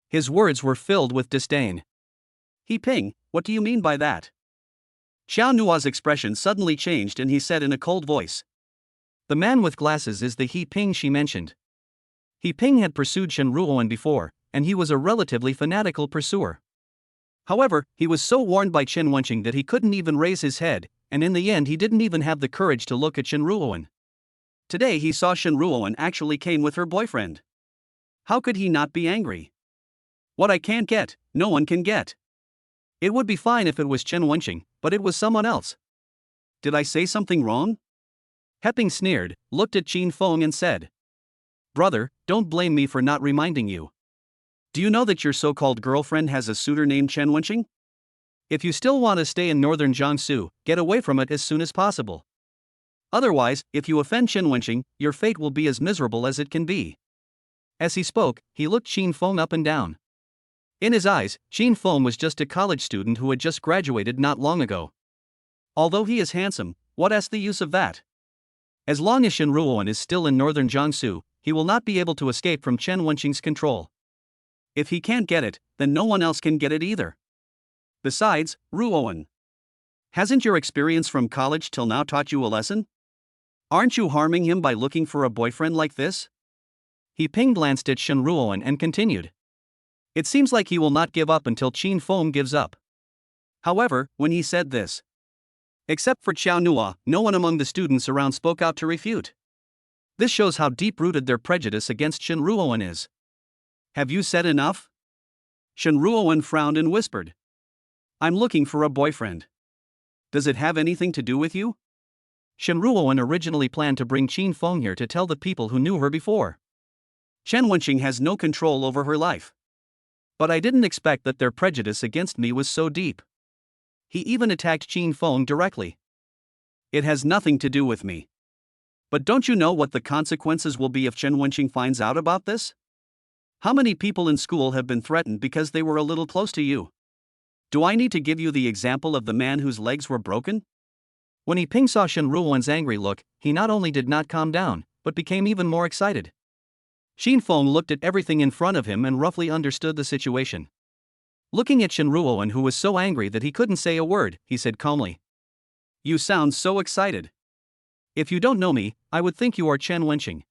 His words were filled with disdain. He Ping, what do you mean by that? Xiao Nuo's expression suddenly changed and he said in a cold voice. The man with glasses is the He Ping she mentioned. He Ping had pursued Shen Ruoan before, and he was a relatively fanatical pursuer. However, he was so warned by Chen Wenqing that he couldn't even raise his head, and in the end he didn't even have the courage to look at Shen Ruoan. Today he saw Shen Ruoan actually came with her boyfriend. How could he not be angry? What I can't get, no one can get. It would be fine if it was Chen Wenqing, but it was someone else. Did I say something wrong? He Ping sneered, looked at Chin Feng and said. Brother, don't blame me for not reminding you. Do you know that your so-called girlfriend has a suitor named Chen Wenqing? If you still want to stay in northern Jiangsu, get away from it as soon as possible. Otherwise, if you offend Chen Wenqing, your fate will be as miserable as it can be. As he spoke, he looked Chin Feng up and down. In his eyes, Chin Feng was just a college student who had just graduated not long ago. Although he is handsome, what is the use of that? As long as Shen Ruoan is still in northern Jiangsu, he will not be able to escape from Chen Wenqing's control. If he can't get it, then no one else can get it either. Besides, Ruoan, hasn't your experience from college till now taught you a lesson? Aren't you harming him by looking for a boyfriend like this? He Ping glanced at Shen Ruoan and continued. It seems like he will not give up until Qin Feng gives up. However, when he said this, except for Xiao Nua, no one among the students around spoke out to refute. This shows how deep-rooted their prejudice against Shen Ruoan is. Have you said enough? Shen Ruoan frowned and whispered. I'm looking for a boyfriend. Does it have anything to do with you? Shen Ruoan originally planned to bring Qin Feng here to tell the people who knew her before. Chen Wenqing has no control over her life. But I didn't expect that their prejudice against me was so deep. He even attacked Qin Feng directly. It has nothing to do with me. But don't you know what the consequences will be if Chen Wenqing finds out about this? How many people in school have been threatened because they were a little close to you? Do I need to give you the example of the man whose legs were broken? When He Ping saw Shen Ruoan's angry look, he not only did not calm down, but became even more excited. Qin Feng looked at everything in front of him and roughly understood the situation. Looking at Shen Ruoan, who was so angry that he couldn't say a word, he said calmly. You sound so excited. If you don't know me, I would think you are Chen Wenqing.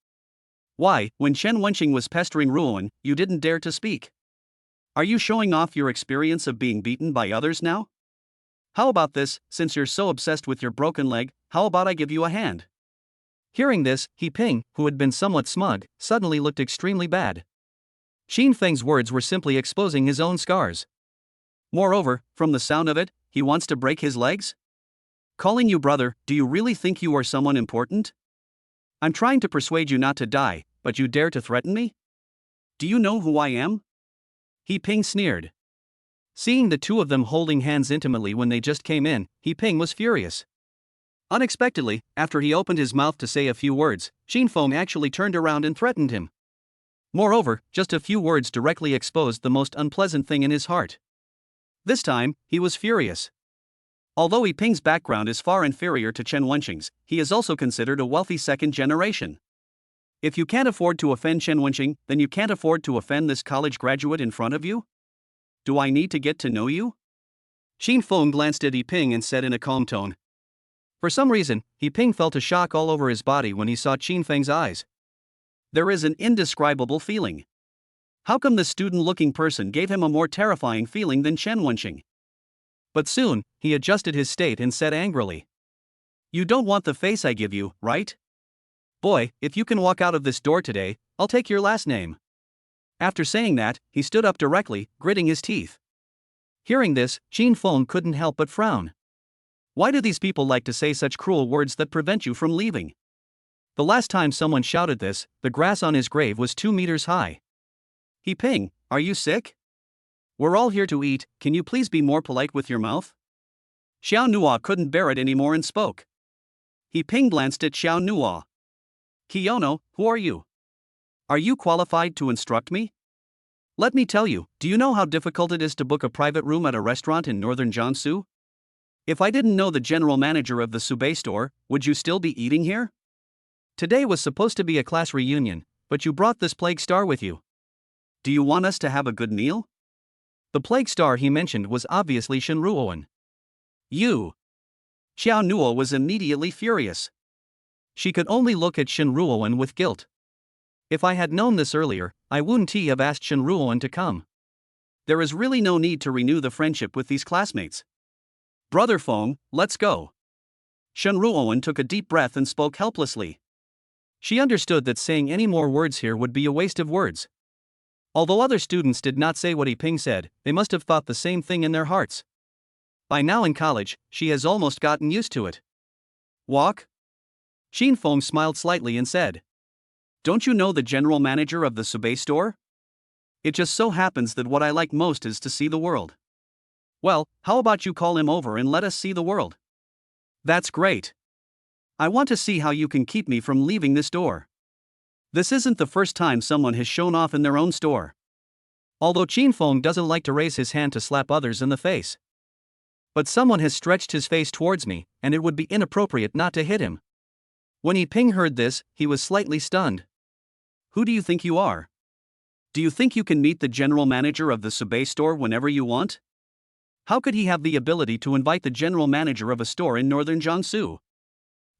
Why, when Chen Wenqing was pestering Ruoan, you didn't dare to speak? Are you showing off your experience of being beaten by others now? How about this, since you're so obsessed with your broken leg, how about I give you a hand? Hearing this, He Ping, who had been somewhat smug, suddenly looked extremely bad. Qin Feng's words were simply exposing his own scars. Moreover, from the sound of it, he wants to break his legs? Calling you brother, do you really think you are someone important? I'm trying to persuade you not to die, but you dare to threaten me? Do you know who I am? He Ping sneered. Seeing the two of them holding hands intimately when they just came in, He Ping was furious. Unexpectedly, after he opened his mouth to say a few words, Qin Feng actually turned around and threatened him. Moreover, just a few words directly exposed the most unpleasant thing in his heart. This time, he was furious. Although He Ping's background is far inferior to Chen Wenqing's, he is also considered a wealthy second generation. If you can't afford to offend Chen Wenqing, then you can't afford to offend this college graduate in front of you? Do I need to get to know you? Qin Feng glanced at He Ping and said in a calm tone. For some reason, He Ping felt a shock all over his body when he saw Qin Feng's eyes. There is an indescribable feeling. How come the student-looking person gave him a more terrifying feeling than Chen Wenqing? But soon, he adjusted his state and said angrily. You don't want the face I give you, right? Boy, if you can walk out of this door today, I'll take your last name. After saying that, he stood up directly, gritting his teeth. Hearing this, Qin Feng couldn't help but frown. Why do these people like to say such cruel words that prevent you from leaving? The last time someone shouted this, the grass on his grave was 2 meters high. He Ping, are you sick? We're all here to eat, can you please be more polite with your mouth? Xiao Nua couldn't bear it anymore and spoke. He Ping glanced at Xiao Nua. Kiyono, who are you? Are you qualified to instruct me? Let me tell you, do you know how difficult it is to book a private room at a restaurant in northern Jiangsu? If I didn't know the general manager of the Subei store, would you still be eating here? Today was supposed to be a class reunion, but you brought this plague star with you. Do you want us to have a good meal? The plague star he mentioned was obviously Shen Ruoan. You! Xiao Nua was immediately furious. She could only look at Shen Ruoan with guilt. If I had known this earlier, I wouldn't have asked Shen Ruoan to come. There is really no need to renew the friendship with these classmates. Brother Feng, let's go. Shen Ruoan took a deep breath and spoke helplessly. She understood that saying any more words here would be a waste of words. Although other students did not say what He Ping said, they must have thought the same thing in their hearts. By now in college, she has almost gotten used to it. Walk? Qin Feng smiled slightly and said. Don't you know the general manager of the Subei store? It just so happens that what I like most is to see the world. Well, how about you call him over and let us see the world? That's great. I want to see how you can keep me from leaving this door. This isn't the first time someone has shown off in their own store. Although Qin Feng doesn't like to raise his hand to slap others in the face. But someone has stretched his face towards me, and it would be inappropriate not to hit him. When He Ping heard this, he was slightly stunned. Who do you think you are? Do you think you can meet the general manager of the Subay store whenever you want? How could he have the ability to invite the general manager of a store in northern Jiangsu?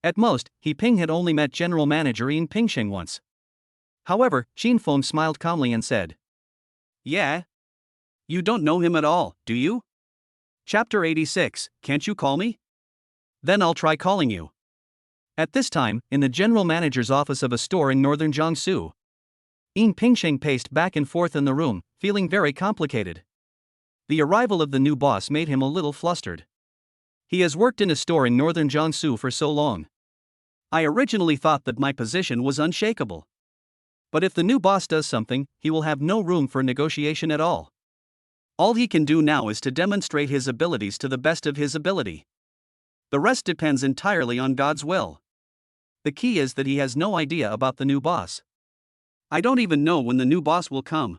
At most, He Ping had only met general manager Yin Pingsheng once. However, Qin Feng smiled calmly and said, Yeah? You don't know him at all, do you? Chapter 86, Can't you call me? Then I'll try calling you. At this time, in the general manager's office of a store in northern Jiangsu, Yin Pingsheng paced back and forth in the room, feeling very complicated. The arrival of the new boss made him a little flustered. He has worked in a store in northern Jiangsu for so long. I originally thought that my position was unshakable. But if the new boss does something, he will have no room for negotiation at all. All he can do now is to demonstrate his abilities to the best of his ability. The rest depends entirely on God's will. The key is that he has no idea about the new boss. I don't even know when the new boss will come.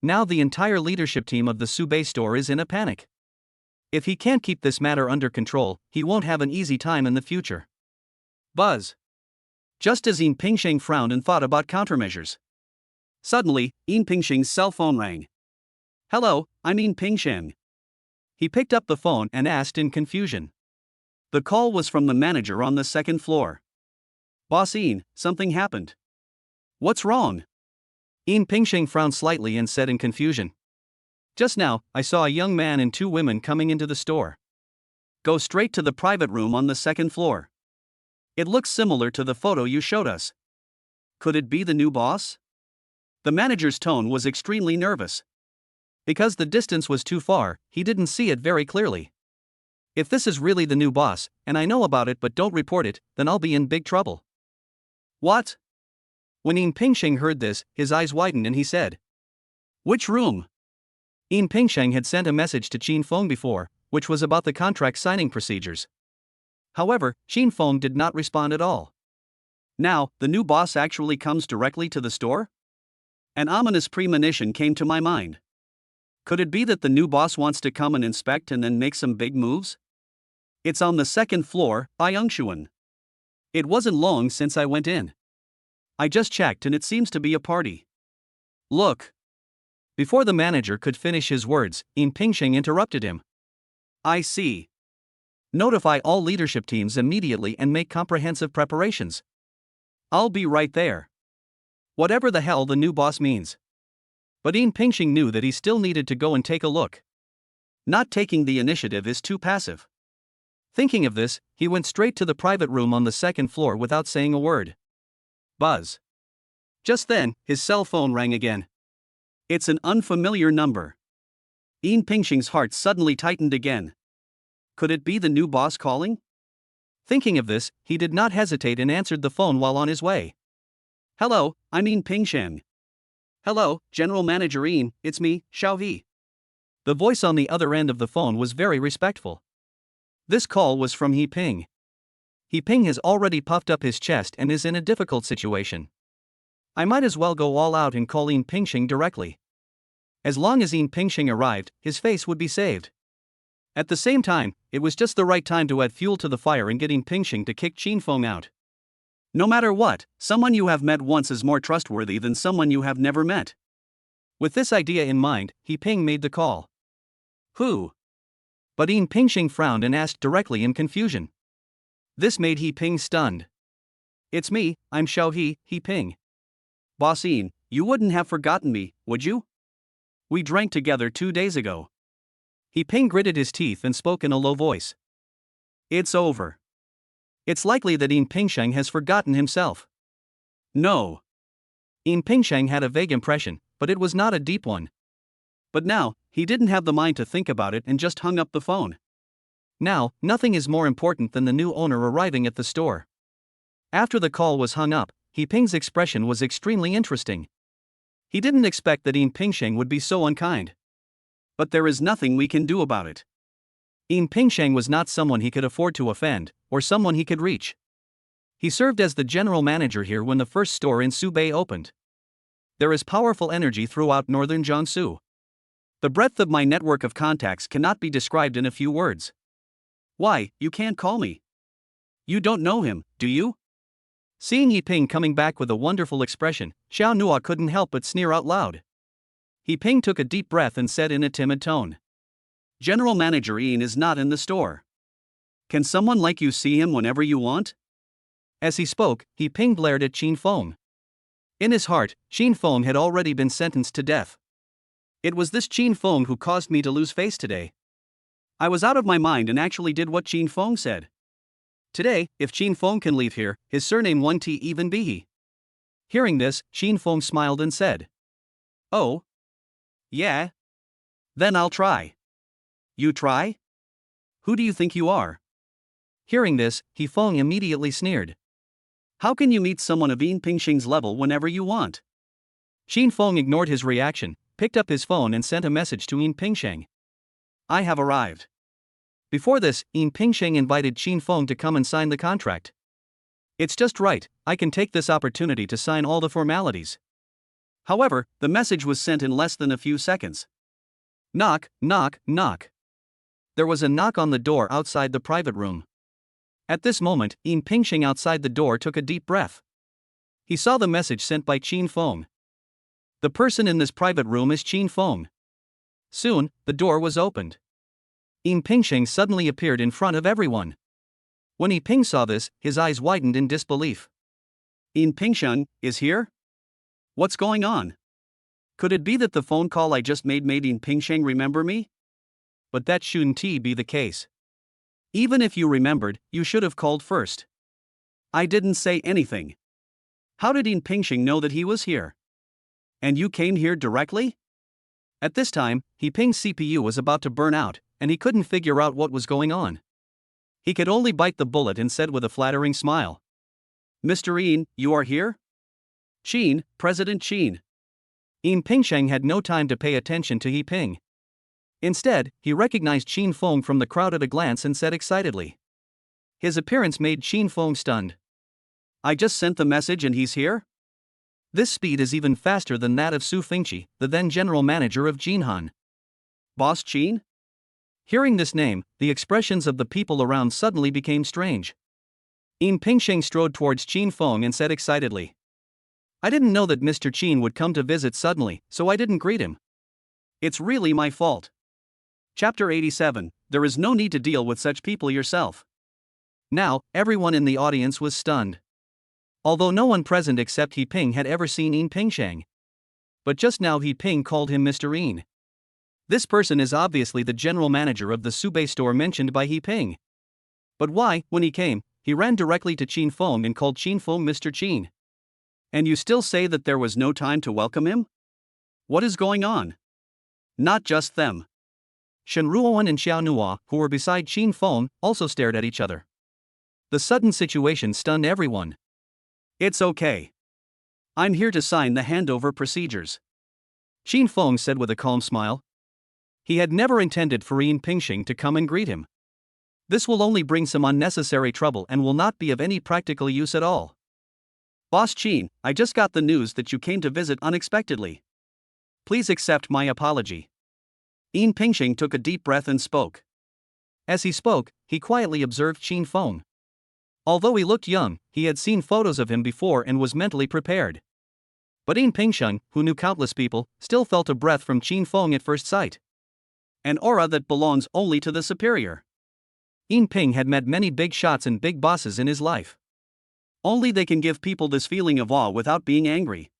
Now the entire leadership team of the Subay store is in a panic. If he can't keep this matter under control, he won't have an easy time in the future. Buzz. Just as Yin Pingsheng frowned and thought about countermeasures. Suddenly, Yin Pingsheng's cell phone rang. Hello, I'm Yin Pingsheng. He picked up the phone and asked in confusion. The call was from the manager on the second floor. Boss Yin, something happened. What's wrong? Yin Pingsheng frowned slightly and said in confusion. Just now, I saw a young man and two women coming into the store. Go straight to the private room on the second floor. It looks similar to the photo you showed us. Could it be the new boss? The manager's tone was extremely nervous. Because the distance was too far, he didn't see it very clearly. If this is really the new boss, and I know about it but don't report it, then I'll be in big trouble. What? When Yin Pingsheng heard this, his eyes widened and he said, Which room? Yin Pingsheng had sent a message to Qin Feng before, which was about the contract signing procedures. However, Qin Feng did not respond at all. Now, the new boss actually comes directly to the store? An ominous premonition came to my mind. Could it be that the new boss wants to come and inspect and then make some big moves? It's on the second floor, Yangshuan. It wasn't long since I went in. I just checked and it seems to be a party. Look. Before the manager could finish his words, Yin Pingsheng interrupted him. I see. Notify all leadership teams immediately and make comprehensive preparations. I'll be right there. Whatever the hell the new boss means. But Yin Pingsheng knew that he still needed to go and take a look. Not taking the initiative is too passive. Thinking of this, he went straight to the private room on the second floor without saying a word. Buzz. Just then, his cell phone rang again. It's an unfamiliar number. Yin Pingsheng's heart suddenly tightened again. Could it be the new boss calling? Thinking of this, he did not hesitate and answered the phone while on his way. Hello, I'm Yin Pingsheng. Hello, General Manager Yin, it's me, Xiaohe. The voice on the other end of the phone was very respectful. This call was from He Ping. He Ping has already puffed up his chest and is in a difficult situation. I might as well go all out and call Yin Pingsheng directly. As long as Yin Pingsheng arrived, his face would be saved. At the same time, it was just the right time to add fuel to the fire and get Yin Pingsheng to kick Qin Feng out. No matter what, someone you have met once is more trustworthy than someone you have never met. With this idea in mind, He Ping made the call. Who? But Yin Pingsheng frowned and asked directly in confusion. This made He Ping stunned. It's me, I'm Xiaohe, He Ping. Boss Yin, you wouldn't have forgotten me, would you? We drank together 2 days ago. He Ping gritted his teeth and spoke in a low voice. It's over. It's likely that Yin Pingsheng has forgotten himself. No. Yin Pingsheng had a vague impression, but it was not a deep one. But now, he didn't have the mind to think about it and just hung up the phone. Now, nothing is more important than the new owner arriving at the store. After the call was hung up, He Ping's expression was extremely interesting. He didn't expect that Yin Pingsheng would be so unkind. But there is nothing we can do about it. Yin Pingsheng was not someone he could afford to offend, or someone he could reach. He served as the general manager here when the first store in Subay opened. There is powerful energy throughout northern Jiangsu. The breadth of my network of contacts cannot be described in a few words. Why, you can't call me. You don't know him, do you? Seeing Yi Ping coming back with a wonderful expression, Xiao Nua couldn't help but sneer out loud. Yi Ping took a deep breath and said in a timid tone, General Manager Ian is not in the store. Can someone like you see him whenever you want? As he spoke, Yi Ping glared at Qin Feng. In his heart, Qin Feng had already been sentenced to death. It was this Qin Feng who caused me to lose face today. I was out of my mind and actually did what Qin Feng said. Today, if Qin Feng can leave here, his surname won't even be he. Hearing this, Qin Feng smiled and said, Oh? Yeah? Then I'll try. You try? Who do you think you are? Hearing this, Yi Feng immediately sneered. How can you meet someone of Yin Pingxing's level whenever you want? Qin Feng ignored his reaction, picked up his phone and sent a message to Yin Pingxing. I have arrived. Before this, Yin Pingxing invited Qin Feng to come and sign the contract. It's just right, I can take this opportunity to sign all the formalities. However, the message was sent in less than a few seconds. Knock, knock, knock. There was a knock on the door outside the private room. At this moment, Yin Pingxing outside the door took a deep breath. He saw the message sent by Qin Feng. The person in this private room is Qin Feng. Soon, the door was opened. Yin Pingxing suddenly appeared in front of everyone. When Yi Ping saw this, his eyes widened in disbelief. Yin Pingxing is here? What's going on? Could it be that the phone call I just made Yin Pingxing remember me? But that shouldn't be the case. Even if you remembered, you should have called first. I didn't say anything. How did Yin Pingxing know that he was here? And you came here directly? At this time, Yi Ping's CPU was about to burn out, and he couldn't figure out what was going on. He could only bite the bullet and said with a flattering smile, Mr. Yin, you are here? Qin, President Qin. Yin Pingxing had no time to pay attention to Yi Ping. Instead, he recognized Qin Feng from the crowd at a glance and said excitedly. His appearance made Qin Feng stunned. I just sent the message and he's here? This speed is even faster than that of Su Fengqi, the then general manager of Jinhan. Boss Qin? Hearing this name, the expressions of the people around suddenly became strange. Yin Pingxing strode towards Qin Feng and said excitedly, I didn't know that Mr. Qin would come to visit suddenly, so I didn't greet him. It's really my fault. Chapter 87, There is no need to deal with such people yourself. Now, everyone in the audience was stunned. Although no one present except Yi Ping had ever seen Yin Pingxing. But just now Yi Ping called him Mr. Yin. This person is obviously the general manager of the Subei store mentioned by Yi Ping. But why, when he came, he ran directly to Qin Feng and called Qin Feng Mr. Qin? And you still say that there was no time to welcome him? What is going on? Not just them. Shen Ruoan and Xiao Nua, who were beside Qin Feng, also stared at each other. The sudden situation stunned everyone. It's okay. I'm here to sign the handover procedures. Qin Feng said with a calm smile. He had never intended for Yin Pingxing to come and greet him. This will only bring some unnecessary trouble and will not be of any practical use at all. Boss Qin, I just got the news that you came to visit unexpectedly. Please accept my apology. Yin Pingxing took a deep breath and spoke. As he spoke, he quietly observed Qin Feng. Although he looked young, he had seen photos of him before and was mentally prepared. But Yin Pingxing, who knew countless people, still felt a breath from Qin Feng at first sight. An aura that belongs only to the superior. Yin Ping had met many big shots and big bosses in his life. Only they can give people this feeling of awe without being angry.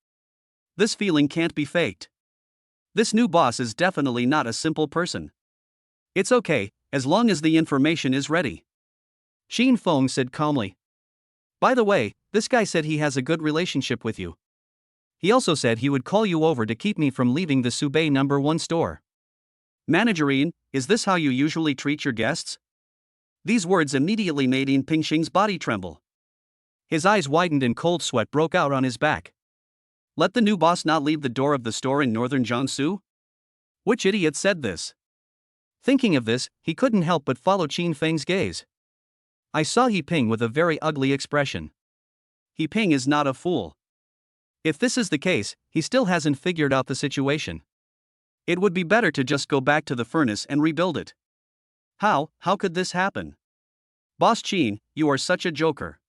This feeling can't be faked. This new boss is definitely not a simple person. It's okay, as long as the information is ready. Qin Feng said calmly. By the way, this guy said he has a good relationship with you. He also said he would call you over to keep me from leaving the Subei No. 1 store. Manager Yin, is this how you usually treat your guests? These words immediately made Yin Pingxing's body tremble. His eyes widened and cold sweat broke out on his back. Let the new boss not leave the door of the store in northern Jiangsu? Which idiot said this? Thinking of this, he couldn't help but follow Qin Feng's gaze. I saw Yi Ping with a very ugly expression. Yi Ping is not a fool. If this is the case, he still hasn't figured out the situation. It would be better to just go back to the furnace and rebuild it. How could this happen? Boss Qin, you are such a joker.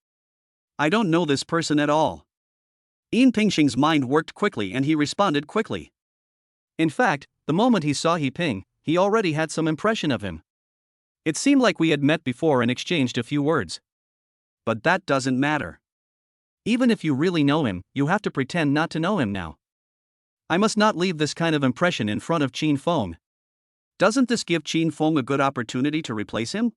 I don't know this person at all. Yin Pingxing's mind worked quickly and he responded quickly. In fact, the moment he saw He Ping, he already had some impression of him. It seemed like we had met before and exchanged a few words. But that doesn't matter. Even if you really know him, you have to pretend not to know him now. I must not leave this kind of impression in front of Qin Feng. Doesn't this give Qin Feng a good opportunity to replace him?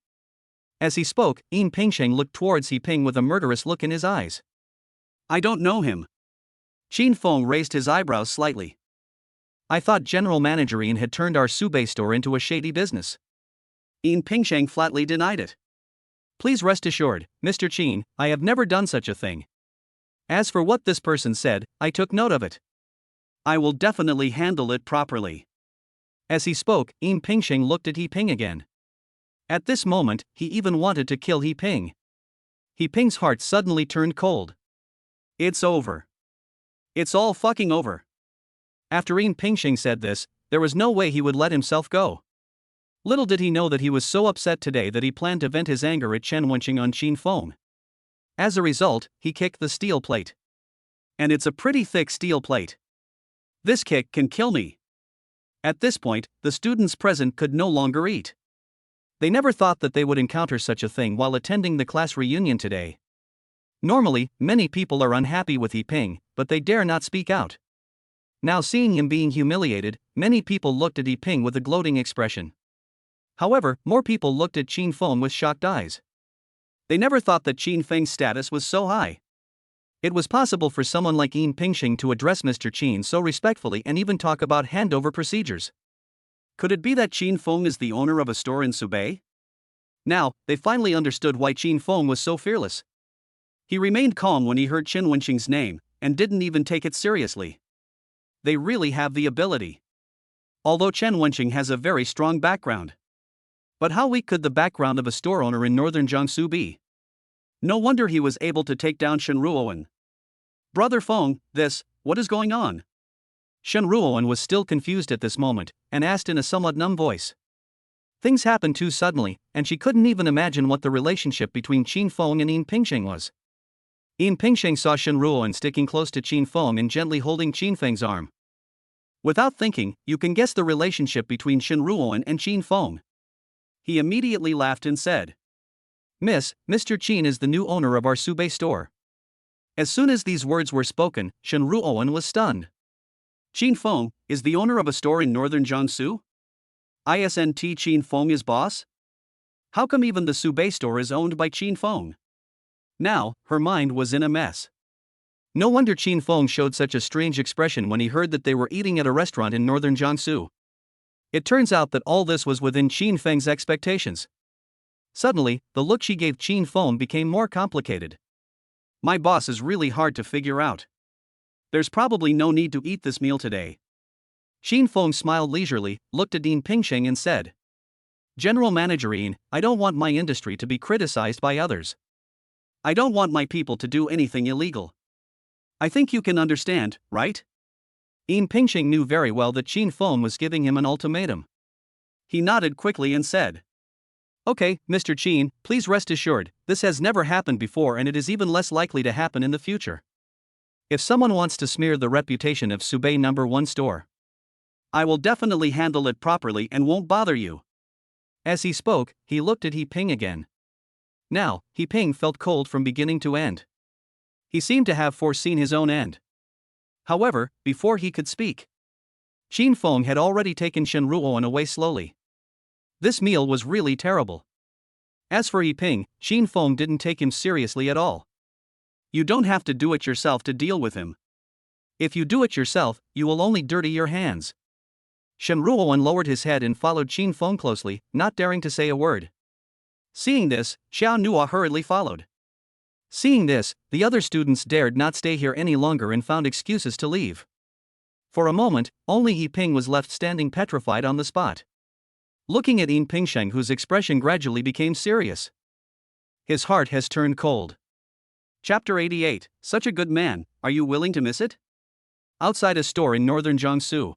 As he spoke, Yin Pingxing looked towards He Ping with a murderous look in his eyes. I don't know him. Qin Feng raised his eyebrows slightly. I thought General Manager Yin had turned our Subei store into a shady business. Yin Pingxing flatly denied it. Please rest assured, Mr. Qin, I have never done such a thing. As for what this person said, I took note of it. I will definitely handle it properly. As he spoke, Yin Pingxing looked at He Ping again. At this moment, he even wanted to kill He Ping. He Ping's heart suddenly turned cold. It's over. It's all fucking over. After Yin Pingxing said this, there was no way he would let himself go. Little did he know that he was so upset today that he planned to vent his anger at Chen Wenqing on Qin Feng. As a result, he kicked the steel plate. And it's a pretty thick steel plate. This kick can kill me. At this point, the students present could no longer eat. They never thought that they would encounter such a thing while attending the class reunion today. Normally, many people are unhappy with He Ping, but they dare not speak out. Now seeing him being humiliated, many people looked at He Ping with a gloating expression. However, more people looked at Qin Feng with shocked eyes. They never thought that Qin Feng's status was so high. It was possible for someone like Yin Pingxing to address Mr. Qin so respectfully and even talk about handover procedures. Could it be that Qin Feng is the owner of a store in Subei? Now, they finally understood why Qin Feng was so fearless. He remained calm when he heard Chen Wenqing's name, and didn't even take it seriously. They really have the ability. Although Chen Wenqing has a very strong background. But how weak could the background of a store owner in northern Jiangsu be? No wonder he was able to take down Shen Ruoan. Brother Feng, what is going on? Shen Ruoan was still confused at this moment, and asked in a somewhat numb voice. Things happened too suddenly, and she couldn't even imagine what the relationship between Qin Feng and Yin Pingxing was. Yin Pingxing saw Shen Ruoan sticking close to Qin Feng and gently holding Qin Feng's arm. Without thinking, you can guess the relationship between Shen Ruoan and Qin Feng. He immediately laughed and said, Miss, Mr. Qin is the new owner of our Subei store. As soon as these words were spoken, Shen Ruoan was stunned. Qin Feng is the owner of a store in northern Jiangsu? Isn't Qin Feng is boss? How come even the Subei store is owned by Qin Feng? Now, her mind was in a mess. No wonder Qin Feng showed such a strange expression when he heard that they were eating at a restaurant in northern Jiangsu. It turns out that all this was within Qin Feng's expectations. Suddenly, the look she gave Qin Feng became more complicated. My boss is really hard to figure out. There's probably no need to eat this meal today. Qin Feng smiled leisurely, looked at Yin Pingxing and said, General Manager Yin, I don't want my industry to be criticized by others. I don't want my people to do anything illegal. I think you can understand, right? Yin Pingxing knew very well that Qin Feng was giving him an ultimatum. He nodded quickly and said, Okay, Mr. Qin, please rest assured, this has never happened before and it is even less likely to happen in the future. If someone wants to smear the reputation of Subei No. 1 store, I will definitely handle it properly and won't bother you. As he spoke, he looked at He Ping again. Now, He Ping felt cold from beginning to end. He seemed to have foreseen his own end. However, before he could speak, Qin Feng had already taken Shen Ruoan away slowly. This meal was really terrible. As for He Ping, Qin Feng didn't take him seriously at all. You don't have to do it yourself to deal with him. If you do it yourself, you will only dirty your hands. Shen Ruoan lowered his head and followed Qin Feng closely, not daring to say a word. Seeing this, Xiao Nua hurriedly followed. Seeing this, the other students dared not stay here any longer and found excuses to leave. For a moment, only He Ping was left standing petrified on the spot, looking at Yin Pingxing, whose expression gradually became serious. His heart has turned cold. Chapter 88, Such a good man, are you willing to miss it? Outside a store in northern Jiangsu.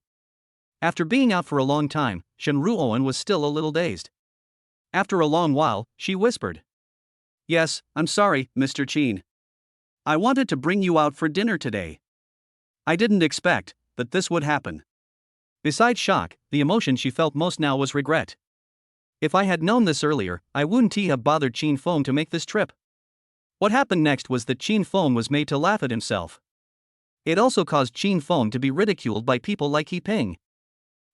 After being out for a long time, Shen Ruoan was still a little dazed. After a long while, she whispered, Yes, I'm sorry, Mr. Qin. I wanted to bring you out for dinner today. I didn't expect that this would happen. Besides shock, the emotion she felt most now was regret. If I had known this earlier, I wouldn't have bothered Qin Feng to make this trip. What happened next was that Qin Feng was made to laugh at himself. It also caused Qin Feng to be ridiculed by people like He Ping.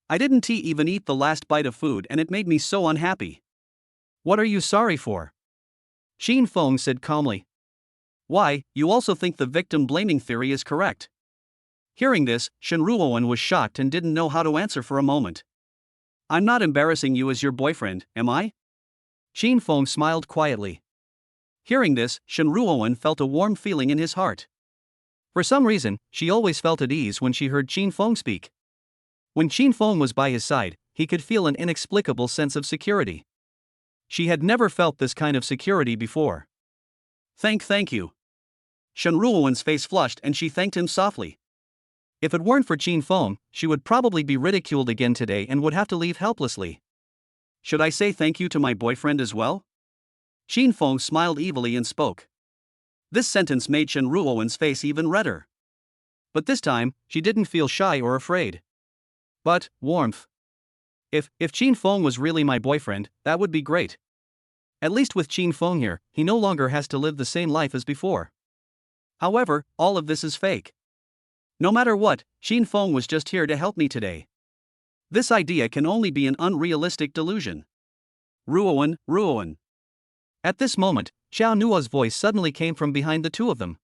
I didn't even eat the last bite of food and it made me so unhappy. What are you sorry for? Qin Feng said calmly. Why, you also think the victim blaming theory is correct? Hearing this, Shen Ruowen was shocked and didn't know how to answer for a moment. I'm not embarrassing you as your boyfriend, am I? Qin Feng smiled quietly. Hearing this, Shen Ruowen felt a warm feeling in his heart. For some reason, she always felt at ease when she heard Qin Feng speak. When Qin Feng was by his side, he could feel an inexplicable sense of security. She had never felt this kind of security before. Thank you. Shen Ruowen's face flushed and she thanked him softly. If it weren't for Qin Feng, she would probably be ridiculed again today and would have to leave helplessly. Should I say thank you to my boyfriend as well? Qin Feng smiled evilly and spoke. This sentence made Shen Ruowen's face even redder. But this time, she didn't feel shy or afraid. But warmth. If Qin Feng was really my boyfriend, that would be great. At least with Qin Feng here, he no longer has to live the same life as before. However, all of this is fake. No matter what, Qin Feng was just here to help me today. This idea can only be an unrealistic delusion. Ruowen. At this moment, Xiao Nua's voice suddenly came from behind the two of them.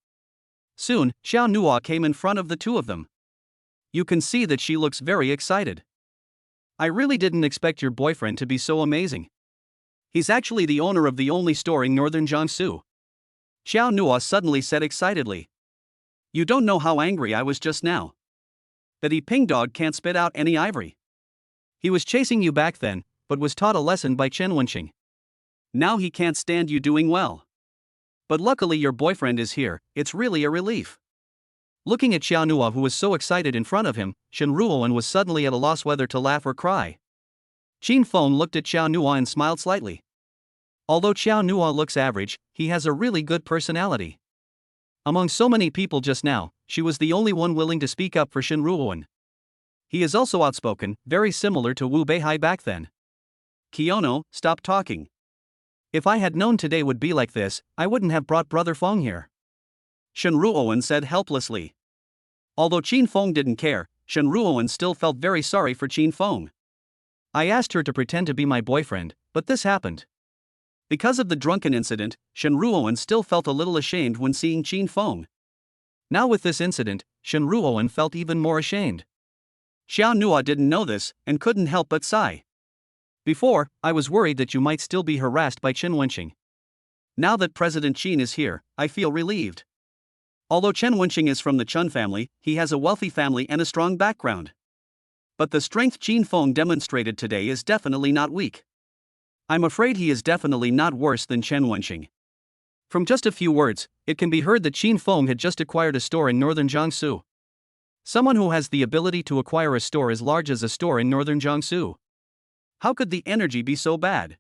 Soon, Xiao Nua came in front of the two of them. You can see that she looks very excited. I really didn't expect your boyfriend to be so amazing. He's actually the owner of the only store in northern Jiangsu. Xiao Nua suddenly said excitedly. You don't know how angry I was just now. That He Ping dog can't spit out any ivory. He was chasing you back then, but was taught a lesson by Chen Wenqing. Now he can't stand you doing well. But luckily your boyfriend is here, it's really a relief. Looking at Xiao Nua who was so excited in front of him, Shen Ruowen was suddenly at a loss whether to laugh or cry. Qin Feng looked at Xiao Nua and smiled slightly. Although Xiao Nua looks average, he has a really good personality. Among so many people just now, she was the only one willing to speak up for Shen Ruowen. He is also outspoken, very similar to Wu Beihai back then. Kiono, stop talking. If I had known today would be like this, I wouldn't have brought Brother Feng here. Shen Ruowen said helplessly. Although Qin Feng didn't care, Shen Ruowen still felt very sorry for Qin Feng. I asked her to pretend to be my boyfriend, but this happened. Because of the drunken incident, Shen Ruowen still felt a little ashamed when seeing Qin Feng. Now with this incident, Shen Ruowen felt even more ashamed. Xiao Nua didn't know this, and couldn't help but sigh. Before, I was worried that you might still be harassed by Chen Wenqing. Now that President Qin is here, I feel relieved. Although Chen Wenqing is from the Chun family, he has a wealthy family and a strong background. But the strength Qin Feng demonstrated today is definitely not weak. I'm afraid he is definitely not worse than Chen Wenqing. From just a few words, it can be heard that Qin Feng had just acquired a store in northern Jiangsu. Someone who has the ability to acquire a store as large as a store in northern Jiangsu. How could the energy be so bad?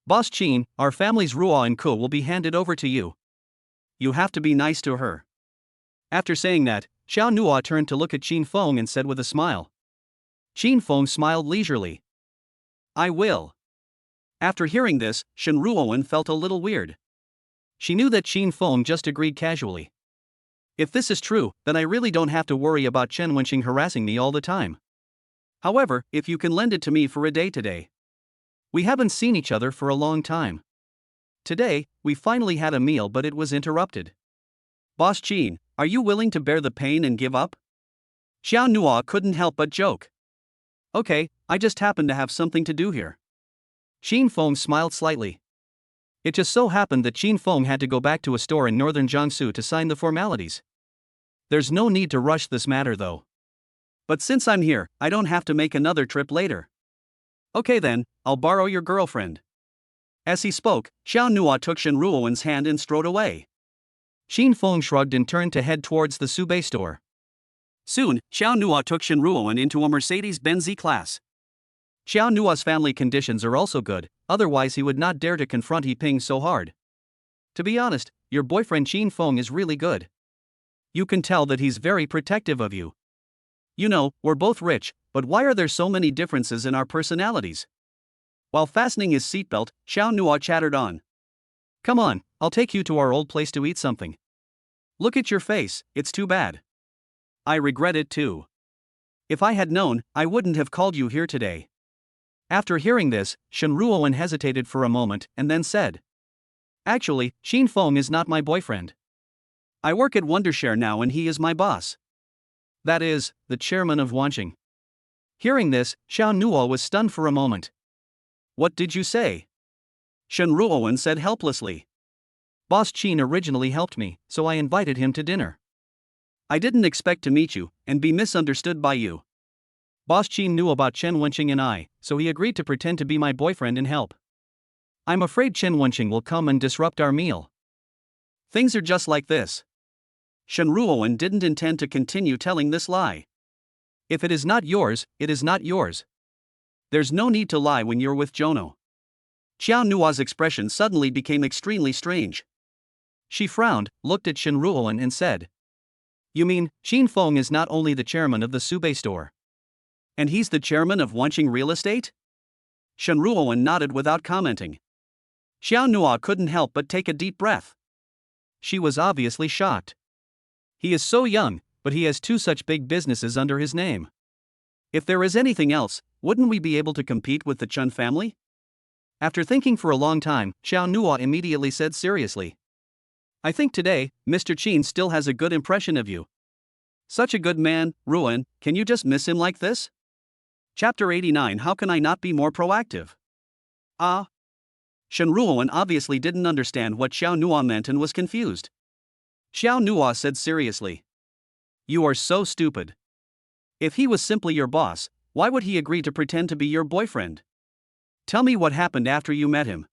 Boss Qin, our family's Ruo and Ku will be handed over to you. You have to be nice to her. After saying that, Xiao Nua turned to look at Qin Feng and said with a smile. Qin Feng smiled leisurely. I will. After hearing this, Shen Ruowen felt a little weird. She knew that Qin Feng just agreed casually. If this is true, then I really don't have to worry about Chen Wenqing harassing me all the time. However, if you can lend it to me for a day today. We haven't seen each other for a long time. Today, we finally had a meal but it was interrupted. Boss Qin, are you willing to bear the pain and give up? Xiao Nua couldn't help but joke. Okay, I just happen to have something to do here. Qin Feng smiled slightly. It just so happened that Qin Feng had to go back to a store in northern Jiangsu to sign the formalities. There's no need to rush this matter though. But since I'm here, I don't have to make another trip later. Okay then, I'll borrow your girlfriend. As he spoke, Xiao Nua took Shen Ruowen's hand and strode away. Qin Feng shrugged and turned to head towards the Subei store. Soon, Xiao Nua took Shen Ruowen into a Mercedes-Benz E-Class. Xiao Nua's family conditions are also good, otherwise he would not dare to confront He Ping so hard. To be honest, your boyfriend Qin Feng is really good. You can tell that he's very protective of you. You know, we're both rich, but why are there so many differences in our personalities? While fastening his seatbelt, Xiao Nua chattered on. Come on, I'll take you to our old place to eat something. Look at your face, it's too bad. I regret it too. If I had known, I wouldn't have called you here today. After hearing this, Shen Ruoan hesitated for a moment and then said. Actually, Qin Feng is not my boyfriend. I work at Wondershare now and he is my boss. That is, the chairman of Wanqing. Hearing this, Xiao Nuo was stunned for a moment. What did you say? Shen Ruoan said helplessly. Boss Qin originally helped me, so I invited him to dinner. I didn't expect to meet you and be misunderstood by you. Boss Qin knew about Chen Wenqing and I, so he agreed to pretend to be my boyfriend and help. I'm afraid Chen Wenqing will come and disrupt our meal. Things are just like this. Shen Ruoan didn't intend to continue telling this lie. If it is not yours, it is not yours. There's no need to lie when you're with Jono. Xiao Nua's expression suddenly became extremely strange. She frowned, looked at Shen Ruoan and said. You mean, Qin Feng is not only the chairman of the Subei store? And he's the chairman of Wanqing Real Estate? Shen Ruoan nodded without commenting. Xiao Nua couldn't help but take a deep breath. She was obviously shocked. He is so young, but he has two such big businesses under his name. If there is anything else, wouldn't we be able to compete with the Chen family? After thinking for a long time, Xiao Nua immediately said seriously. I think today, Mr. Qin still has a good impression of you. Such a good man, Ruan, can you just miss him like this? Chapter 89. How can I not be more proactive? Ah. Shen Ruoan obviously didn't understand what Xiao Nua meant and was confused. Xiao Nua said seriously. You are so stupid. If he was simply your boss, why would he agree to pretend to be your boyfriend? Tell me what happened after you met him.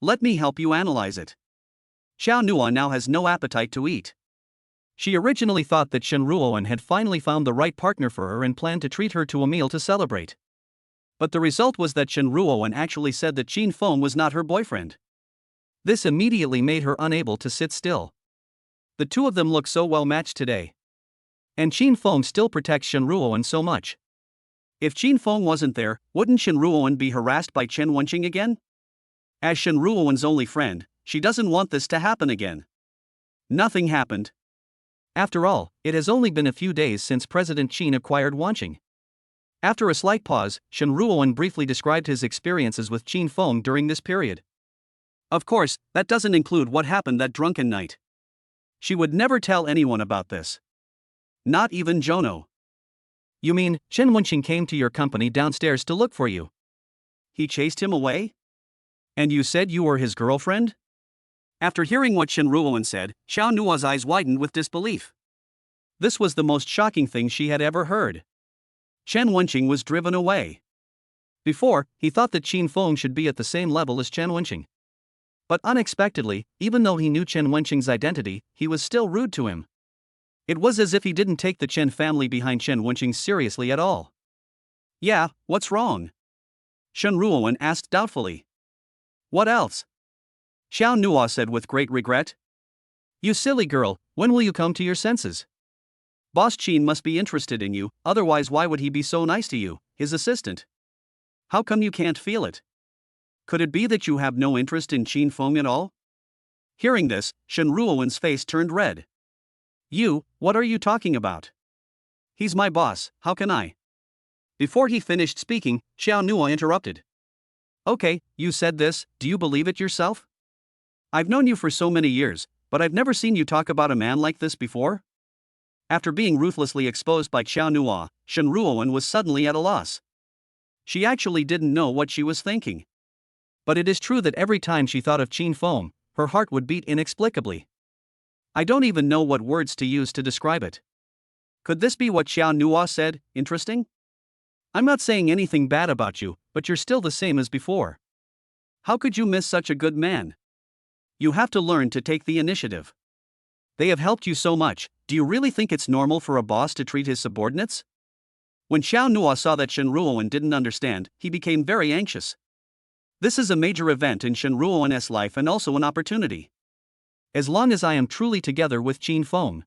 Let me help you analyze it. Xiao Nua now has no appetite to eat. She originally thought that Shen Ruoan had finally found the right partner for her and planned to treat her to a meal to celebrate. But the result was that Shen Ruoan actually said that Qin Feng was not her boyfriend. This immediately made her unable to sit still. The two of them look so well matched today. And Qin Feng still protects Shen Ruoan so much. If Qin Feng wasn't there, wouldn't Shen Ruoan be harassed by Chen Wenqing again? As Shen Ruoan's only friend, she doesn't want this to happen again. Nothing happened. After all, it has only been a few days since President Qin acquired Wanqing. After a slight pause, Shen Ruoan briefly described his experiences with Qin Feng during this period. Of course, that doesn't include what happened that drunken night. She would never tell anyone about this. Not even Jono. You mean, Chen Wenqing came to your company downstairs to look for you? He chased him away? And you said you were his girlfriend? After hearing what Shen Ruoan said, Xiao Nua's eyes widened with disbelief. This was the most shocking thing she had ever heard. Chen Wenqing was driven away. Before, he thought that Qin Feng should be at the same level as Chen Wenqing. But unexpectedly, even though he knew Chen Wenqing's identity, he was still rude to him. It was as if he didn't take the Chen family behind Chen Wenqing seriously at all. Yeah, what's wrong? Shen Ruoan asked doubtfully. What else? Xiao Nua said with great regret. You silly girl, when will you come to your senses? Boss Qin must be interested in you, otherwise why would he be so nice to you, his assistant? How come you can't feel it? Could it be that you have no interest in Qin Feng at all? Hearing this, Shen Ruoan's face turned red. You, what are you talking about? He's my boss, how can I? Before he finished speaking, Xiao Nua interrupted. Okay, you said this, do you believe it yourself? I've known you for so many years, but I've never seen you talk about a man like this before. After being ruthlessly exposed by Xiao Nua, Shen Ruoan was suddenly at a loss. She actually didn't know what she was thinking. But it is true that every time she thought of Qin Feng, her heart would beat inexplicably. I don't even know what words to use to describe it. Could this be what Xiao Nua said, interesting? I'm not saying anything bad about you, but you're still the same as before. How could you miss such a good man? You have to learn to take the initiative. They have helped you so much, do you really think it's normal for a boss to treat his subordinates? When Xiao Nua saw that Shen Ruoan didn't understand, he became very anxious. This is a major event in Shen Ruoan's life and also an opportunity. as long as I am truly together with Qin Feng.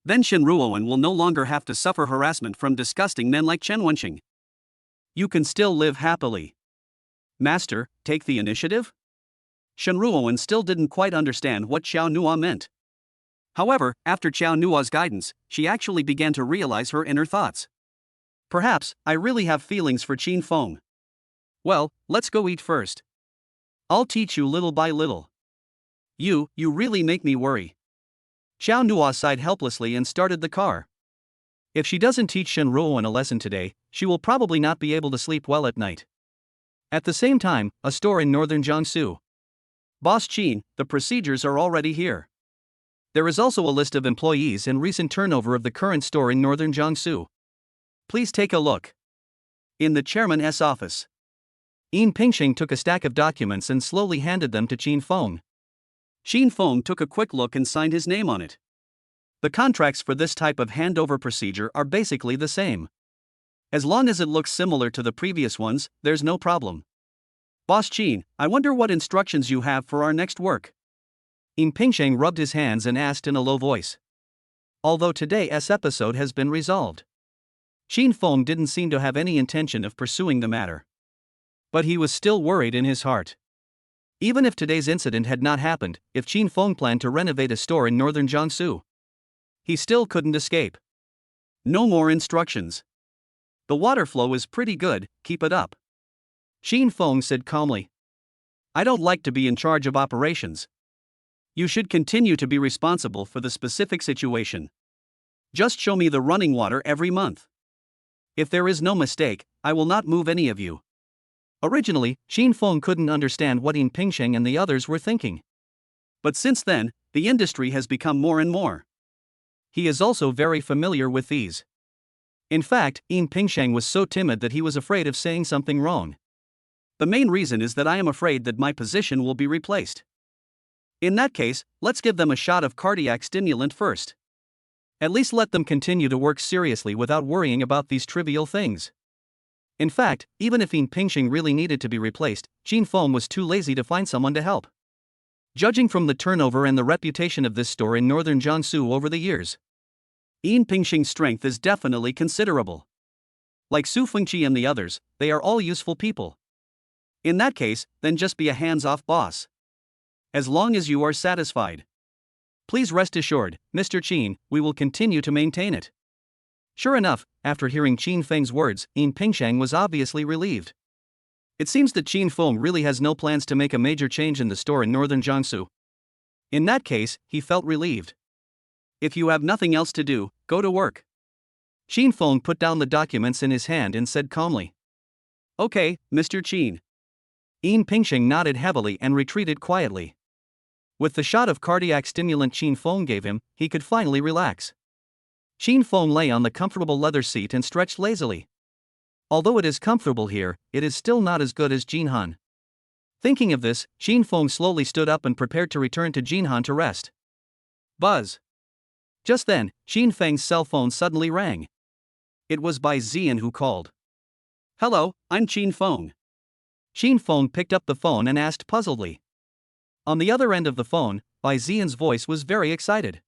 Then Shen Ruoan will no longer have to suffer harassment from disgusting men like Chen Wenxing. You can still live happily. Master, take the initiative? Shen Ruoan still didn't quite understand what Xiao Nua meant. However, after Xiao Nua's guidance, she actually began to realize her inner thoughts. Perhaps, I really have feelings for Qin Feng. Well, let's go eat first. I'll teach you little by little. You really make me worry. Xiao Nua sighed helplessly and started the car. If she doesn't teach Shen Ruoan a lesson today, she will probably not be able to sleep well at night. At the same time, a store in northern Jiangsu. Boss Qin, the procedures are already here. There is also a list of employees and recent turnover of the current store in northern Jiangsu. Please take a look. In the chairman's office. Yin Pingxing took a stack of documents and slowly handed them to Qin Feng. Qin Feng took a quick look and signed his name on it. The contracts for this type of handover procedure are basically the same. As long as it looks similar to the previous ones, there's no problem. Boss Qin, I wonder what instructions you have for our next work. Yin Pingxing rubbed his hands and asked in a low voice. Although today's episode has been resolved, Qin Feng didn't seem to have any intention of pursuing the matter. But he was still worried in his heart. Even if today's incident had not happened, if Qin Feng planned to renovate a store in northern Jiangsu, he still couldn't escape. No more instructions. The water flow is pretty good, keep it up. Qin Feng said calmly. I don't like to be in charge of operations. You should continue to be responsible for the specific situation. Just show me the running water every month. If there is no mistake, I will not move any of you. Originally, Qin Feng couldn't understand what Yin Pingxing and the others were thinking. But since then, the industry has become more and more. He is also very familiar with these. In fact, Yin Pingxing was so timid that he was afraid of saying something wrong. The main reason is that I am afraid that my position will be replaced. In that case, let's give them a shot of cardiac stimulant first. At least let them continue to work seriously without worrying about these trivial things. In fact, even if Yin Pingxing really needed to be replaced, Qin Feng was too lazy to find someone to help. Judging from the turnover and the reputation of this store in northern Jiangsu over the years, Yin Pingxing's strength is definitely considerable. Like Su Fengqi and the others, they are all useful people. In that case, then just be a hands-off boss. As long as you are satisfied. Please rest assured, Mr. Qin, we will continue to maintain it. Sure enough, after hearing Qin Feng's words, Yin Pingxing was obviously relieved. It seems that Qin Feng really has no plans to make a major change in the store in northern Jiangsu. In that case, he felt relieved. If you have nothing else to do, go to work. Qin Feng put down the documents in his hand and said calmly. Okay, Mr. Qin. Yin Pingxing nodded heavily and retreated quietly. With the shot of cardiac stimulant Qin Feng gave him, he could finally relax. Qin Feng lay on the comfortable leather seat and stretched lazily. Although it is comfortable here, it is still not as good as Jinhan. Thinking of this, Qin Feng slowly stood up and prepared to return to Jinhan to rest. Buzz. Just then, Qin Feng's cell phone suddenly rang. It was Bai Ziyan who called. Hello, I'm Qin Feng. Qin Feng picked up the phone and asked puzzledly. On the other end of the phone, Bai Ziyan's voice was very excited.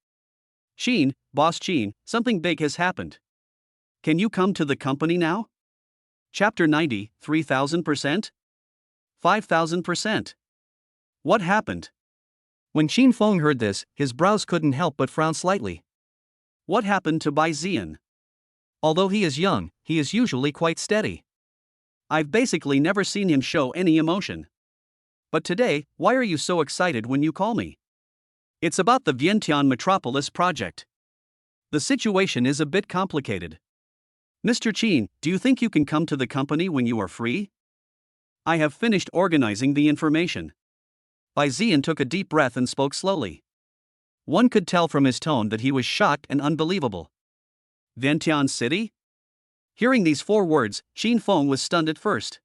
Qin, Boss Qin, something big has happened. Can you come to the company now? Chapter 90, 3000%? 5000%. What happened? When Qin Feng heard this, his brows couldn't help but frown slightly. What happened to Bai Ziyan? Although he is young, he is usually quite steady. I've basically never seen him show any emotion. But today, why are you so excited when you call me? It's about the Vientiane Metropolis project. The situation is a bit complicated. Mr. Qin, do you think you can come to the company when you are free? I have finished organizing the information. Bai Ziyan took a deep breath and spoke slowly. One could tell from his tone that he was shocked and unbelievable. Vientiane City? Hearing these 4 words, Qin Feng was stunned at first.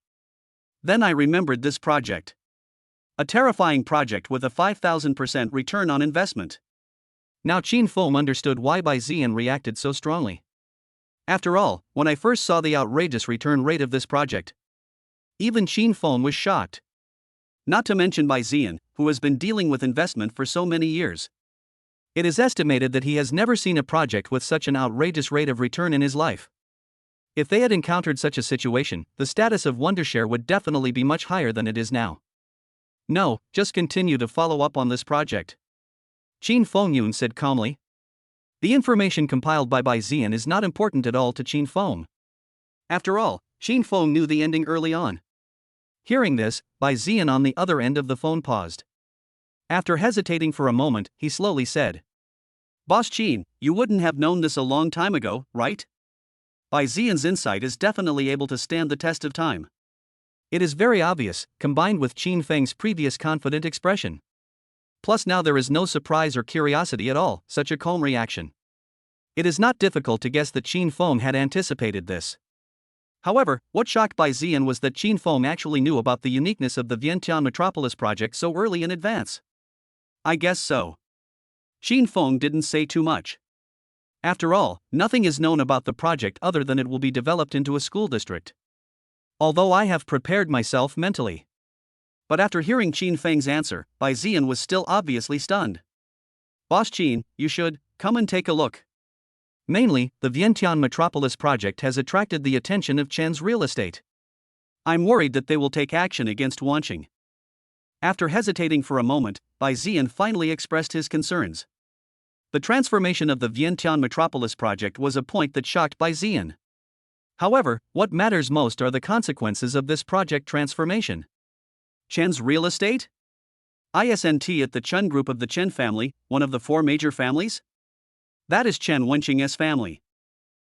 Then I remembered this project. A terrifying project with a 5000% return on investment. Now Qin Feng understood why Bai Ziyan reacted so strongly. After all, when I first saw the outrageous return rate of this project, even Qin Feng was shocked. Not to mention by Xian, who has been dealing with investment for so many years. It is estimated that he has never seen a project with such an outrageous rate of return in his life. If they had encountered such a situation, the status of Wondershare would definitely be much higher than it is now. No, just continue to follow up on this project, Qin Fengyun said calmly. The information compiled by Xian is not important at all to Qin Feng. After all, Qin Feng knew the ending early on. Hearing this, Xian on the other end of the phone paused. After hesitating for a moment, he slowly said, Boss Qin, you wouldn't have known this a long time ago, right? Xian's insight is definitely able to stand the test of time. It is very obvious, combined with Qin Feng's previous confident expression. Plus now there is no surprise or curiosity at all, such a calm reaction. It is not difficult to guess that Qin Feng had anticipated this. However, what shocked Xian was that Qin Feng actually knew about the uniqueness of the Vientiane Metropolis project so early in advance. I guess so. Qin Feng didn't say too much. After all, nothing is known about the project other than it will be developed into a school district. Although I have prepared myself mentally. But after hearing Qin Feng's answer, Xian was still obviously stunned. Boss Qin, you should come and take a look. Mainly, the Vientiane Metropolis project has attracted the attention of Chen's real estate. I'm worried that they will take action against Wanqing. After hesitating for a moment, Xian finally expressed his concerns. The transformation of the Vientiane Metropolis project was a point that shocked Xian. However, what matters most are the consequences of this project transformation. Chen's real estate? Isn't it the Chen group of the Chen family, one of the four major families? That is Chen Wenqing's family.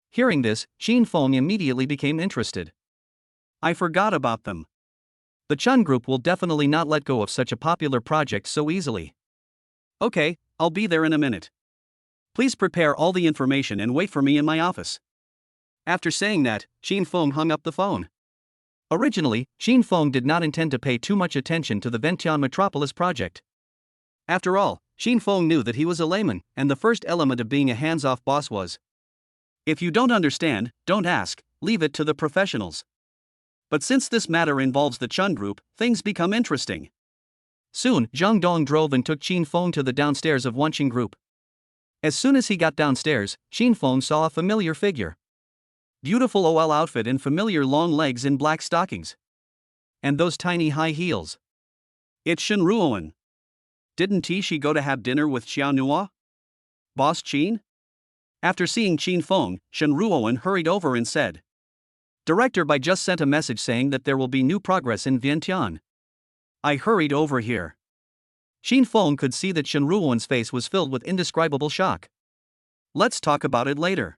Hearing this, Qin Feng immediately became interested. I forgot about them. The Chen group will definitely not let go of such a popular project so easily. Okay, I'll be there in a minute. Please prepare all the information and wait for me in my office. After saying that, Qin Feng hung up the phone. Originally, Qin Feng did not intend to pay too much attention to the Vientiane Metropolis project. After all, Qin Feng knew that he was a layman, and the first element of being a hands-off boss was, if you don't understand, don't ask, leave it to the professionals. But since this matter involves the Chun group, things become interesting. Soon, Zhang Dong drove and took Qin Feng to the downstairs of Wanqing group. As soon as he got downstairs, Qin Feng saw a familiar figure. Beautiful OL outfit and familiar long legs in black stockings. And those tiny high heels. It's Shen Ruoan. Didn't she go to have dinner with Xiao Nua? Boss Qin? After seeing Qin Feng, Shen Ruoan hurried over and said, Director Bai just sent a message saying that there will be new progress in Vientiane. I hurried over here. Qin Feng could see that Shen Ruoan's face was filled with indescribable shock. Let's talk about it later.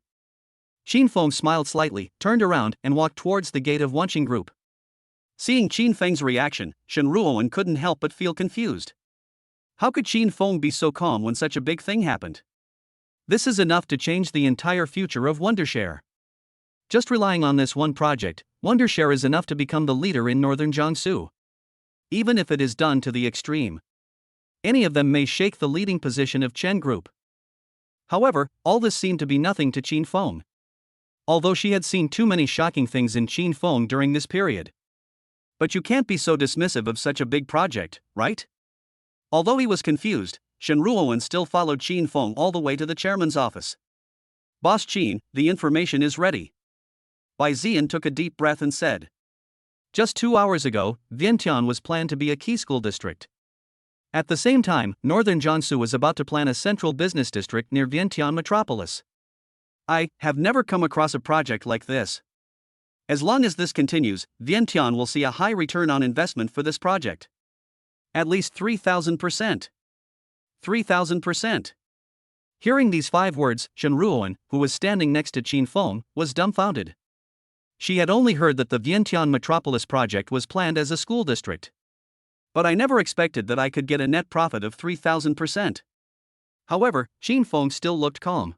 Qin Feng smiled slightly, turned around, and walked towards the gate of Wanqing group. Seeing Qin Feng's reaction, Shen Ruoan couldn't help but feel confused. How could Qin Feng be so calm when such a big thing happened? This is enough to change the entire future of Wondershare. Just relying on this one project, Wondershare is enough to become the leader in northern Jiangsu. Even if it is done to the extreme. Any of them may shake the leading position of Chen Group. However, all this seemed to be nothing to Qin Feng. Although she had seen too many shocking things in Qin Feng during this period. But you can't be so dismissive of such a big project, right? Although he was confused, Shen Ruoan still followed Qin Feng all the way to the chairman's office. Boss Qin, the information is ready. Xian took a deep breath and said, Just 2 hours ago, Vientiane was planned to be a key school district. At the same time, northern Jiangsu was about to plan a central business district near Vientiane Metropolis. I have never come across a project like this. As long as this continues, Vientiane will see a high return on investment for this project. At least 3,000%. 3,000%. Hearing these 5 words, Shen Ruoan, who was standing next to Qin Feng, was dumbfounded. She had only heard that the Vientiane Metropolis project was planned as a school district. But I never expected that I could get a net profit of 3,000%. However, Qin Feng still looked calm.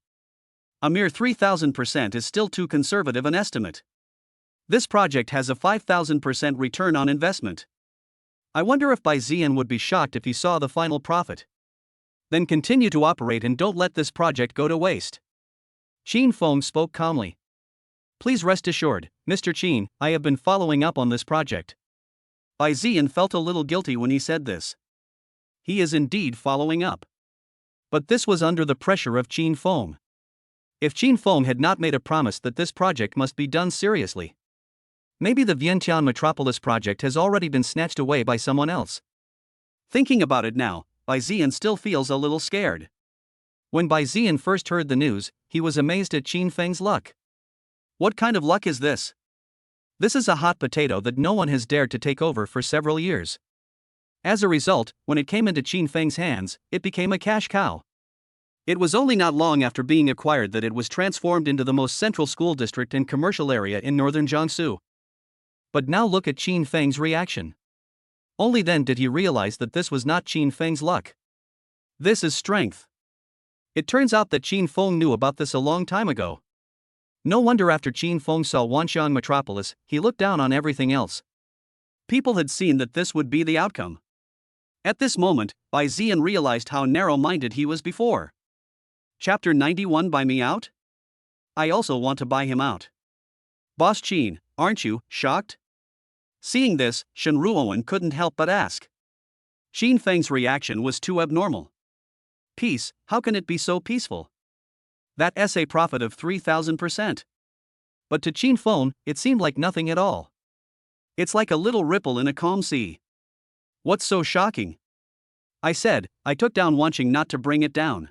A mere 3,000% is still too conservative an estimate. This project has a 5,000% return on investment. I wonder if Xian would be shocked if he saw the final profit. Then continue to operate and don't let this project go to waste. Qin Feng spoke calmly. Please rest assured, Mr. Qin, I have been following up on this project. Bai Ziyan felt a little guilty when he said this. He is indeed following up. But this was under the pressure of Qin Feng. If Qin Feng had not made a promise that this project must be done seriously, maybe the Vientiane Metropolis project has already been snatched away by someone else. Thinking about it now, Bai Ziyan still feels a little scared. When Bai Ziyan first heard the news, he was amazed at Qin Feng's luck. What kind of luck is this? This is a hot potato that no one has dared to take over for several years. As a result, when it came into Qin Feng's hands, it became a cash cow. It was only not long after being acquired that it was transformed into the most central school district and commercial area in northern Jiangsu. But now look at Qin Feng's reaction. Only then did he realize that this was not Qin Feng's luck. This is strength. It turns out that Qin Feng knew about this a long time ago. No wonder after Qin Feng saw Wanxiang Metropolis, he looked down on everything else. People had seen that this would be the outcome. At this moment, Bai Ziyan realized how narrow-minded he was before. Chapter 91. Buy me out? I also want to buy him out. Boss Qin, aren't you shocked? Seeing this, Shen Ruowen couldn't help but ask. Qin Feng's reaction was too abnormal. Peace, how can it be so peaceful? That essay profit of 3,000%. But to Qin Feng, it seemed like nothing at all. It's like a little ripple in a calm sea. What's so shocking? I said, I took down Wanqing not to bring it down.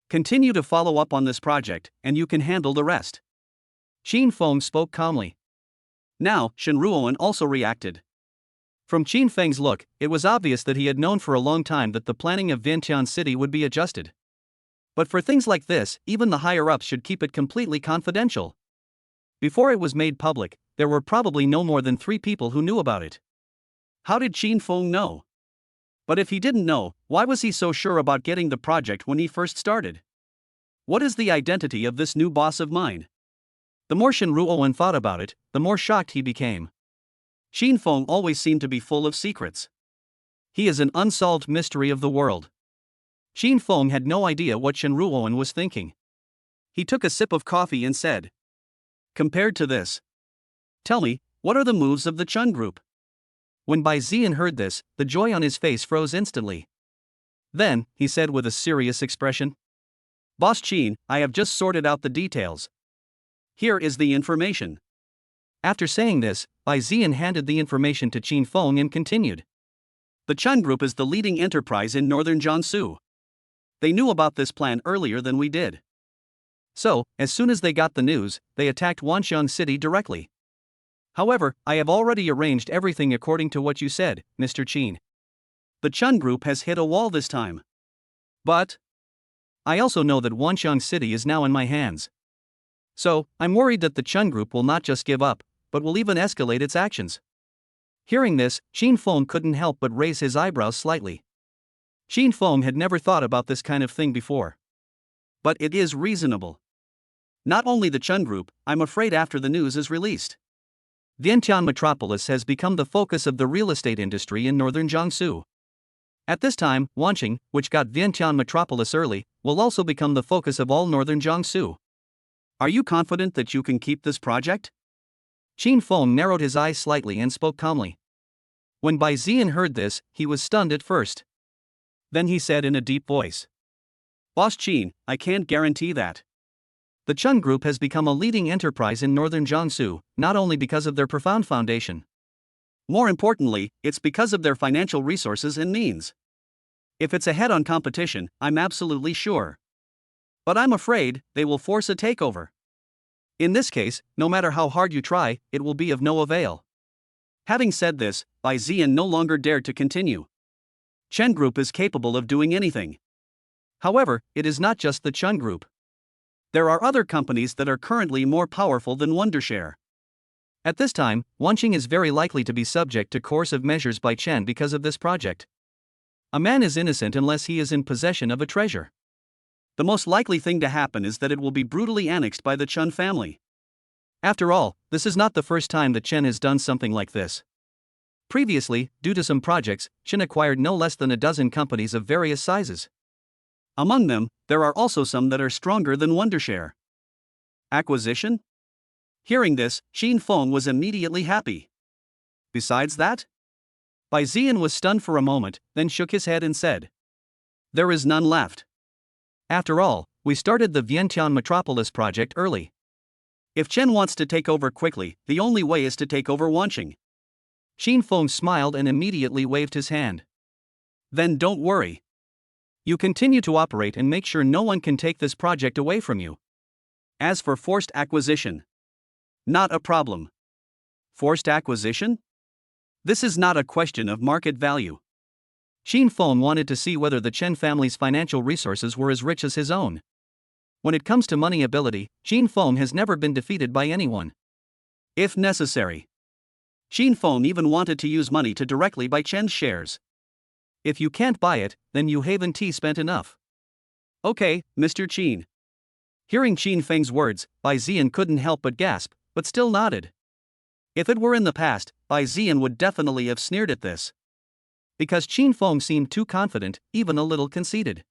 Continue to follow up on this project, and you can handle the rest. Qin Feng spoke calmly. Now, Shen Ruowen also reacted. From Qin Feng's look, it was obvious that he had known for a long time that the planning of Vientiane City would be adjusted. But for things like this, even the higher-ups should keep it completely confidential. Before it was made public, there were probably no more than 3 people who knew about it. How did Qin Feng know? But if he didn't know, why was he so sure about getting the project when he first started? What is the identity of this new boss of mine? The more Shen Ruowen thought about it, the more shocked he became. Qin Feng always seemed to be full of secrets. He is an unsolved mystery of the world. Qin Feng had no idea what Shen Ruowen was thinking. He took a sip of coffee and said, compared to this, tell me, what are the moves of the Chun Group? When Bai Ziyan heard this, the joy on his face froze instantly. Then, he said with a serious expression, Boss Qin, I have just sorted out the details. Here is the information. After saying this, Bai Ziyan handed the information to Qin Feng and continued. The Chun Group is the leading enterprise in northern Jiangsu. They knew about this plan earlier than we did. So, as soon as they got the news, they attacked Wanxiang City directly. However, I have already arranged everything according to what you said, Mr. Qin. The Chun Group has hit a wall this time. But I also know that Wanxiang City is now in my hands. So, I'm worried that the Chun Group will not just give up, but will even escalate its actions. Hearing this, Qin Feng couldn't help but raise his eyebrows slightly. Qin Feng had never thought about this kind of thing before. But it is reasonable. Not only the Chun Group, I'm afraid after the news is released, Vientiane Metropolis has become the focus of the real estate industry in northern Jiangsu. At this time, Wanqing, which got Vientiane Metropolis early, will also become the focus of all northern Jiangsu. Are you confident that you can keep this project? Qin Feng narrowed his eyes slightly and spoke calmly. When Bai Ziyan heard this, he was stunned at first. Then he said in a deep voice, Boss Qin, I can't guarantee that. The Chun Group has become a leading enterprise in northern Jiangsu, not only because of their profound foundation. More importantly, it's because of their financial resources and means. If it's a head-on competition, I'm absolutely sure. But I'm afraid they will force a takeover. In this case, no matter how hard you try, it will be of no avail. Having said this, Bai Ziyan no longer dared to continue. Chen Group is capable of doing anything. However, it is not just the Chun Group. There are other companies that are currently more powerful than Wondershare. At this time, Wanqing is very likely to be subject to coercive measures by Chen because of this project. A man is innocent unless he is in possession of a treasure. The most likely thing to happen is that it will be brutally annexed by the Chun family. After all, this is not the first time that Chen has done something like this. Previously, due to some projects, Chen acquired no less than a dozen companies of various sizes. Among them, there are also some that are stronger than Wondershare. Acquisition? Hearing this, Qin Feng was immediately happy. Besides that, Bai Ziyan was stunned for a moment, then shook his head and said, "There is none left. After all, we started the Vientiane Metropolis project early. If Chen wants to take over quickly, the only way is to take over Wanqing." Qin Feng smiled and immediately waved his hand. "Then don't worry. You continue to operate and make sure no one can take this project away from you. As for forced acquisition, not a problem." Forced acquisition? This is not a question of market value. Qin Feng wanted to see whether the Chen family's financial resources were as rich as his own. When it comes to money ability, Qin Feng has never been defeated by anyone. If necessary. Qin Feng even wanted to use money to directly buy Chen's shares. If you can't buy it, then you haven't spent enough. Okay, Mr. Qin. Hearing Qin Feng's words, Bai Ziyan couldn't help but gasp, but still nodded. If it were in the past, Bai Ziyan would definitely have sneered at this. Because Qin Feng seemed too confident, even a little conceited.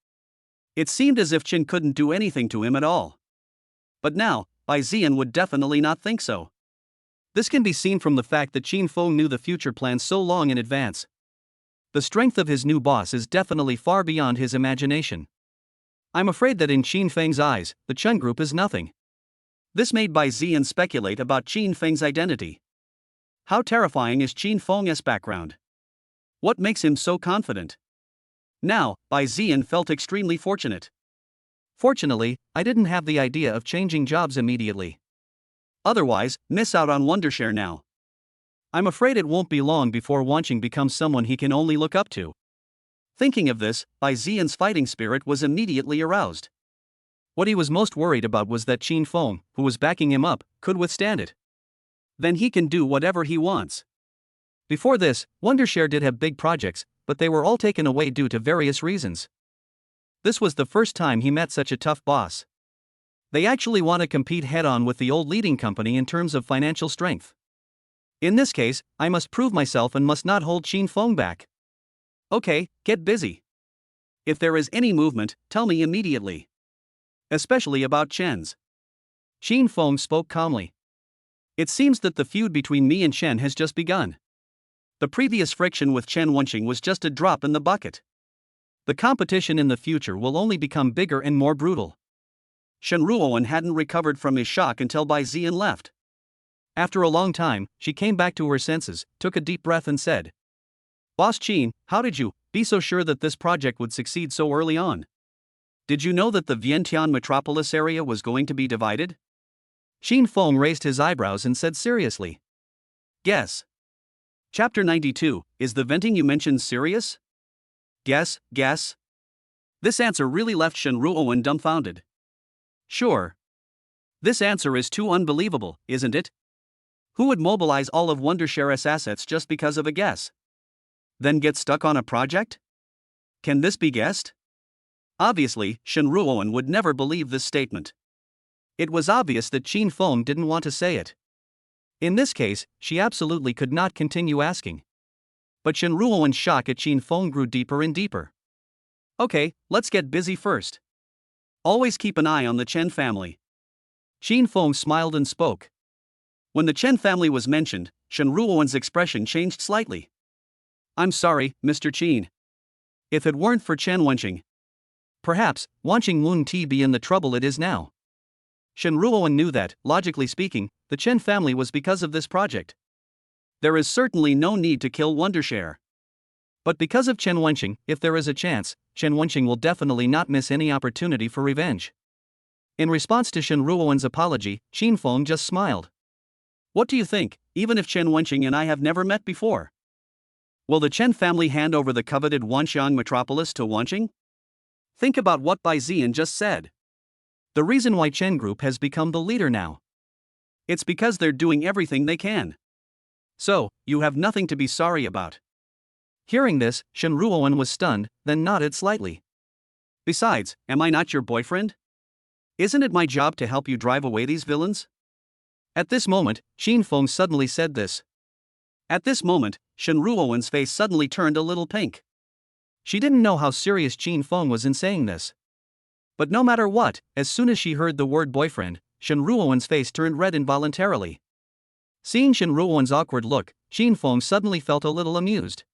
It seemed as if Chen couldn't do anything to him at all. But now, Bai Ziyan would definitely not think so. This can be seen from the fact that Qin Feng knew the future plans so long in advance. The strength of his new boss is definitely far beyond his imagination. I'm afraid that in Qin Feng's eyes, the Chen group is nothing. This made Bai Ziyan speculate about Qin Feng's identity. How terrifying is Qin Feng's background? What makes him so confident? Now, Bai Ziyan felt extremely fortunate. Fortunately, I didn't have the idea of changing jobs immediately. Otherwise, miss out on Wondershare now. I'm afraid it won't be long before Wanqing becomes someone he can only look up to. Thinking of this, Bai Ziyan's fighting spirit was immediately aroused. What he was most worried about was that Qin Feng, who was backing him up, could withstand it. Then he can do whatever he wants. Before this, Wondershare did have big projects, but they were all taken away due to various reasons. This was the first time he met such a tough boss. They actually want to compete head-on with the old leading company in terms of financial strength. In this case, I must prove myself and must not hold Qin Feng back. Okay, get busy. If there is any movement, tell me immediately. Especially about Chen's. Qin Feng spoke calmly. It seems that the feud between me and Chen has just begun. The previous friction with Chen Wanqing was just a drop in the bucket. The competition in the future will only become bigger and more brutal. Shen Ruowen hadn't recovered from his shock until Bai Ziyan left. After a long time, she came back to her senses, took a deep breath and said, "Boss Qin, how did you be so sure that this project would succeed so early on? Did you know that the Vientiane Metropolis area was going to be divided?" Qin Feng raised his eyebrows and said seriously, "Guess." Chapter 92, is the venting you mentioned serious? Guess. This answer really left Shen Ruowen dumbfounded. Sure. This answer is too unbelievable, isn't it? Who would mobilize all of Wondershare's assets just because of a guess? Then get stuck on a project? Can this be guessed? Obviously, Shen Ruowen would never believe this statement. It was obvious that Qin Feng didn't want to say it. In this case, she absolutely could not continue asking. But Shen Ruowen's shock at Qin Feng grew deeper and deeper. Okay, let's get busy first. Always keep an eye on the Chen family. Qin Feng smiled and spoke. When the Chen family was mentioned, Shen Ruowen's expression changed slightly. I'm sorry, Mr. Qin. If it weren't for Chen Wanqing, perhaps Wanqing wouldn't be in the trouble it is now. Shen Ruowen knew that, logically speaking, the Chen family was because of this project. There is certainly no need to kill Wondershare. But because of Chen Wanqing, if there is a chance, Chen Wanqing will definitely not miss any opportunity for revenge. In response to Shen Ruowen's apology, Qin Feng just smiled. What do you think, even if Chen Wanqing and I have never met before? Will the Chen family hand over the coveted Wanxiang metropolis to Wanqing? Think about what Bai Ziyan just said. The reason why Chen Group has become the leader now. It's because they're doing everything they can. So, you have nothing to be sorry about. Hearing this, Shen Ruowen was stunned, then nodded slightly. Besides, am I not your boyfriend? Isn't it my job to help you drive away these villains? At this moment, Qin Feng suddenly said this. At this moment, Shen Ruowen's face suddenly turned a little pink. She didn't know how serious Qin Feng was in saying this. But no matter what, as soon as she heard the word boyfriend, Shen Ruowen's face turned red involuntarily. Seeing Shen Ruowen's awkward look, Qin Feng suddenly felt a little amused.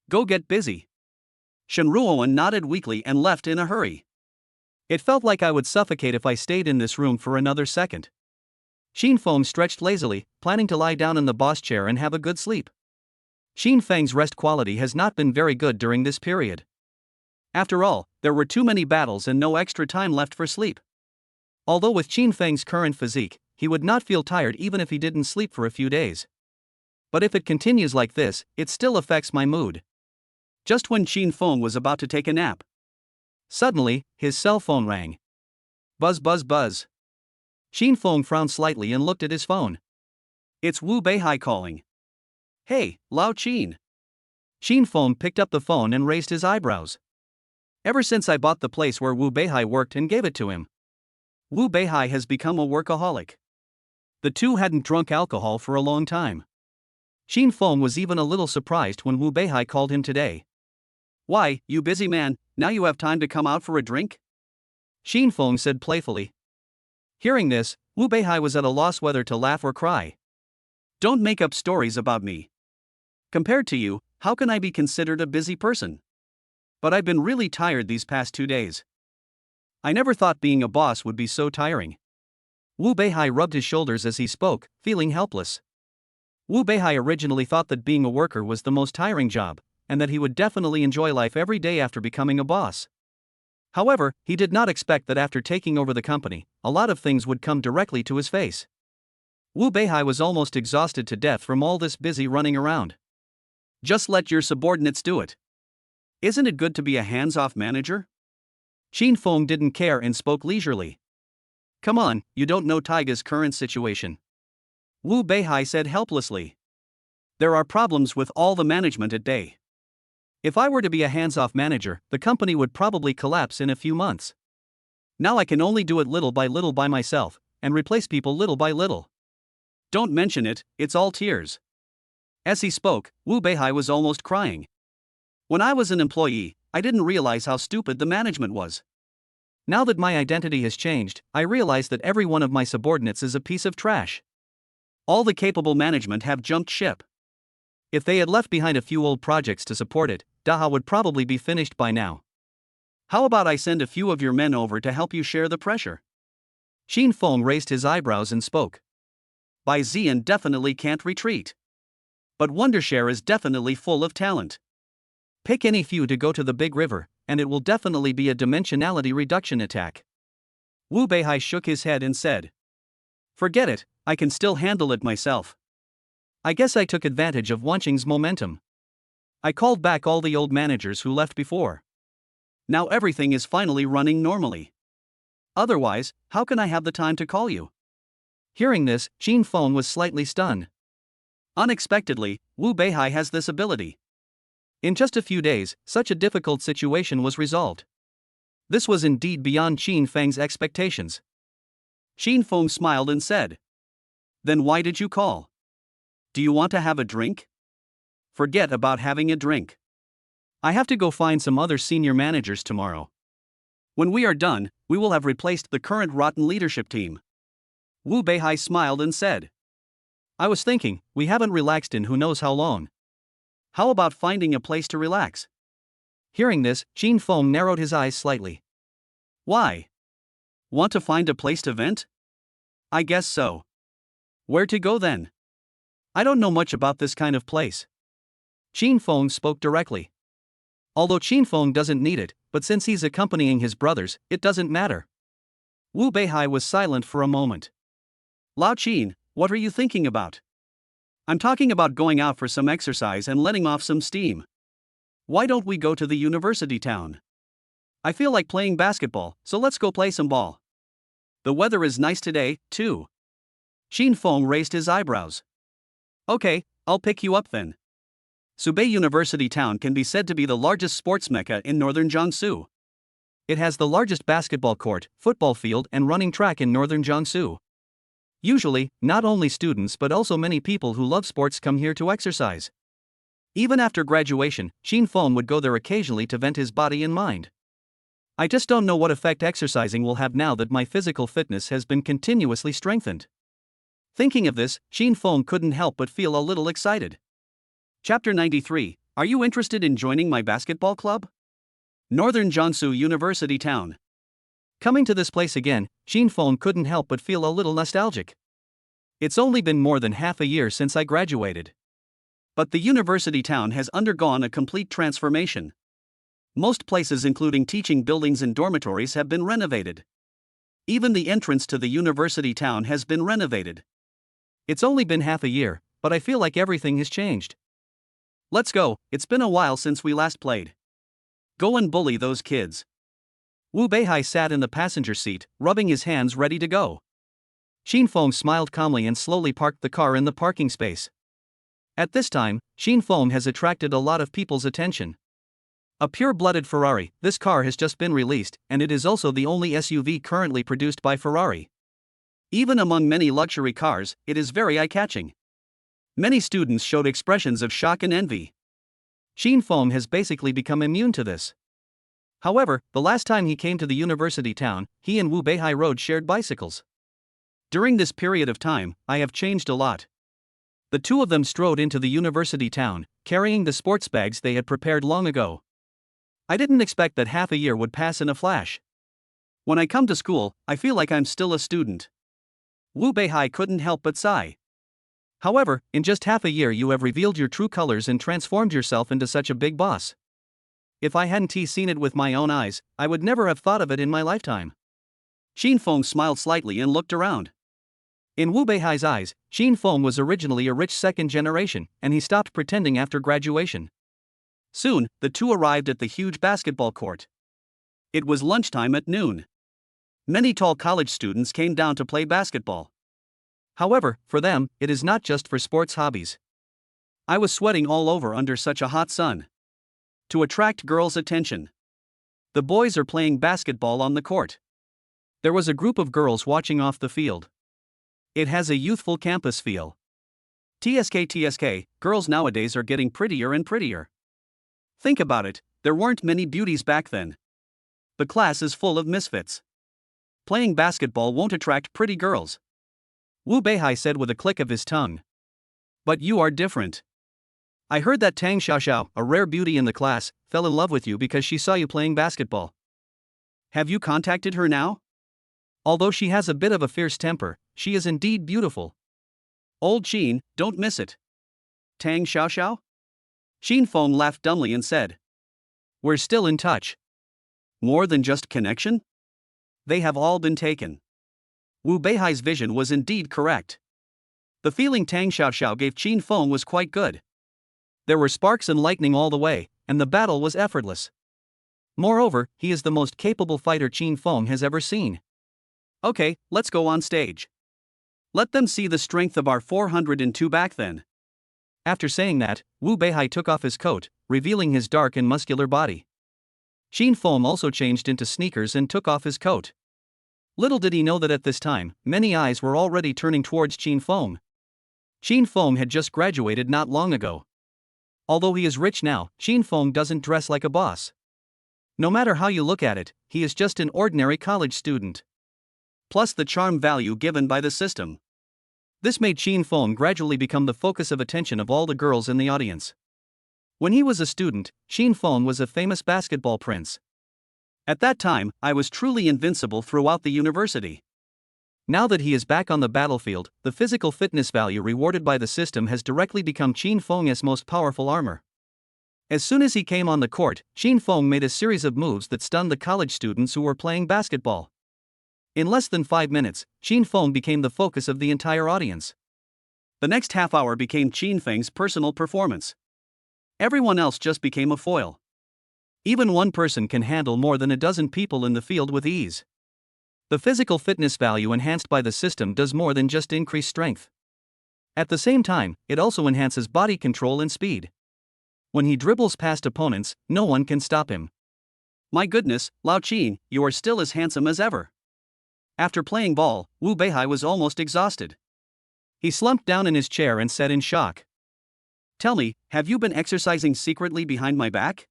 Go get busy. Shenruoan nodded weakly and left in a hurry. It felt like I would suffocate if I stayed in this room for another second. Xin Feng stretched lazily, planning to lie down in the boss chair and have a good sleep. Xin Feng's rest quality has not been very good during this period. After all, there were too many battles and no extra time left for sleep. Although with Xin Feng's current physique, he would not feel tired even if he didn't sleep for a few days. But if it continues like this, it still affects my mood. Just when Xin Feng was about to take a nap, suddenly, his cell phone rang. Buzz buzz buzz. Xin Feng frowned slightly and looked at his phone. It's Wu Beihai calling. Hey, Lao Qin. Xin Feng picked up the phone and raised his eyebrows. Ever since I bought the place where Wu Beihai worked and gave it to him, Wu Beihai has become a workaholic. The two hadn't drunk alcohol for a long time. Xin Feng was even a little surprised when Wu Beihai called him today. Why, you busy man, now you have time to come out for a drink? Xin Feng said playfully. Hearing this, Wu Beihai was at a loss whether to laugh or cry. Don't make up stories about me. Compared to you, how can I be considered a busy person? But I've been really tired these past 2 days. I never thought being a boss would be so tiring. Wu Beihai rubbed his shoulders as he spoke, feeling helpless. Wu Beihai originally thought that being a worker was the most tiring job, and that he would definitely enjoy life every day after becoming a boss. However, he did not expect that after taking over the company, a lot of things would come directly to his face. Wu Beihai was almost exhausted to death from all this busy running around. Just let your subordinates do it. Isn't it good to be a hands-off manager? Xin Feng didn't care and spoke leisurely. Come on, you don't know Taiga's current situation. Wu Beihai said helplessly. There are problems with all the management at Day. If I were to be a hands-off manager, the company would probably collapse in a few months. Now I can only do it little by myself, and replace people little by little. Don't mention it, it's all tears. As he spoke, Wu Beihai was almost crying. When I was an employee, I didn't realize how stupid the management was. Now that my identity has changed, I realize that every one of my subordinates is a piece of trash. All the capable management have jumped ship. If they had left behind a few old projects to support it, Daha would probably be finished by now. How about I send a few of your men over to help you share the pressure? Xin Feng raised his eyebrows and spoke. Bai Zian definitely can't retreat. But Wondershare is definitely full of talent. Pick any few to go to the big river, and it will definitely be a dimensionality reduction attack. Wu Beihai shook his head and said. Forget it, I can still handle it myself. I guess I took advantage of Wanqing's momentum. I called back all the old managers who left before. Now everything is finally running normally. Otherwise, how can I have the time to call you? Hearing this, Xin Feng was slightly stunned. Unexpectedly, Wu Beihai has this ability. In just a few days, such a difficult situation was resolved. This was indeed beyond Xin Feng's expectations. Xin Feng smiled and said. Then why did you call? Do you want to have a drink? Forget about having a drink. I have to go find some other senior managers tomorrow. When we are done, we will have replaced the current rotten leadership team. Wu Beihai smiled and said. I was thinking, we haven't relaxed in who knows how long. How about finding a place to relax? Hearing this, Xin Feng narrowed his eyes slightly. Why? Want to find a place to vent? I guess so. Where to go then? I don't know much about this kind of place. Xin Feng spoke directly. Although Xin Feng doesn't need it, but since he's accompanying his brothers, it doesn't matter. Wu Beihai was silent for a moment. Lao Qin, what are you thinking about? I'm talking about going out for some exercise and letting off some steam. Why don't we go to the university town? I feel like playing basketball, so let's go play some ball. The weather is nice today, too. Xin Feng raised his eyebrows. Okay, I'll pick you up then. Subei University Town can be said to be the largest sports mecca in northern Jiangsu. It has the largest basketball court, football field, and running track in northern Jiangsu. Usually, not only students but also many people who love sports come here to exercise. Even after graduation, Xin Feng would go there occasionally to vent his body and mind. I just don't know what effect exercising will have now that my physical fitness has been continuously strengthened. Thinking of this, Xin Feng couldn't help but feel a little excited. Chapter 93, Are you interested in joining my basketball club? Northern Jiangsu University Town. Coming to this place again, Shin Feng couldn't help but feel a little nostalgic. It's only been more than half a year since I graduated. But the university town has undergone a complete transformation. Most places, including teaching buildings and dormitories, have been renovated. Even the entrance to the university town has been renovated. It's only been half a year, but I feel like everything has changed. Let's go, it's been a while since we last played. Go and bully those kids. Wu Beihai sat in the passenger seat, rubbing his hands ready to go. Shin Feng smiled calmly and slowly parked the car in the parking space. At this time, Shin Feng has attracted a lot of people's attention. A pure-blooded Ferrari, this car has just been released, and it is also the only SUV currently produced by Ferrari. Even among many luxury cars, it is very eye-catching. Many students showed expressions of shock and envy. Shin Feng has basically become immune to this. However, the last time he came to the university town, he and Wu Beihai rode shared bicycles. During this period of time, I have changed a lot. The two of them strode into the university town, carrying the sports bags they had prepared long ago. I didn't expect that half a year would pass in a flash. When I come to school, I feel like I'm still a student. Wu Beihai couldn't help but sigh. However, in just half a year you have revealed your true colors and transformed yourself into such a big boss. If I hadn't seen it with my own eyes, I would never have thought of it in my lifetime. Shin Feng smiled slightly and looked around. In Wu Beihai's eyes, Shin Feng was originally a rich second generation, and he stopped pretending after graduation. Soon, the two arrived at the huge basketball court. It was lunchtime at noon. Many tall college students came down to play basketball. However, for them, it is not just for sports hobbies. I was sweating all over under such a hot sun. To attract girls' attention, the boys are playing basketball on the court. There was a group of girls watching off the field. It has a youthful campus feel. TSK, girls nowadays are getting prettier and prettier. Think about it, there weren't many beauties back then. The class is full of misfits. Playing basketball won't attract pretty girls. Wu Beihai said with a click of his tongue. But you are different. I heard that Tang Xiaoxiao, a rare beauty in the class, fell in love with you because she saw you playing basketball. Have you contacted her now? Although she has a bit of a fierce temper, she is indeed beautiful. Old Shin, don't miss it. Tang Xiaoxiao? Shin Feng laughed dumbly and said. We're still in touch. More than just connection? They have all been taken. Wu Beihai's vision was indeed correct. The feeling Tang Xiaoxiao gave Shin Feng was quite good. There were sparks and lightning all the way, and the battle was effortless. Moreover, he is the most capable fighter Shin Feng has ever seen. Okay, let's go on stage. Let them see the strength of our 402 back then. After saying that, Wu Beihai took off his coat, revealing his dark and muscular body. Shin Feng also changed into sneakers and took off his coat. Little did he know that at this time, many eyes were already turning towards Shin Feng. Shin Feng had just graduated not long ago. Although he is rich now, Shin Feng doesn't dress like a boss. No matter how you look at it, he is just an ordinary college student. Plus the charm value given by the system. This made Shin Feng gradually become the focus of attention of all the girls in the audience. When he was a student, Shin Feng was a famous basketball prince. At that time, I was truly invincible throughout the university. Now that he is back on the battlefield, the physical fitness value rewarded by the system has directly become Shin Feng's most powerful armor. As soon as he came on the court, Shin Feng made a series of moves that stunned the college students who were playing basketball. In less than 5 minutes, Shin Feng became the focus of the entire audience. The next half hour became Shin Feng's personal performance. Everyone else just became a foil. Even one person can handle more than a dozen people in the field with ease. The physical fitness value enhanced by the system does more than just increase strength. At the same time, it also enhances body control and speed. When he dribbles past opponents, no one can stop him. My goodness, Lao Qin, you are still as handsome as ever. After playing ball, Wu Beihai was almost exhausted. He slumped down in his chair and said in shock. Tell me, have you been exercising secretly behind my back?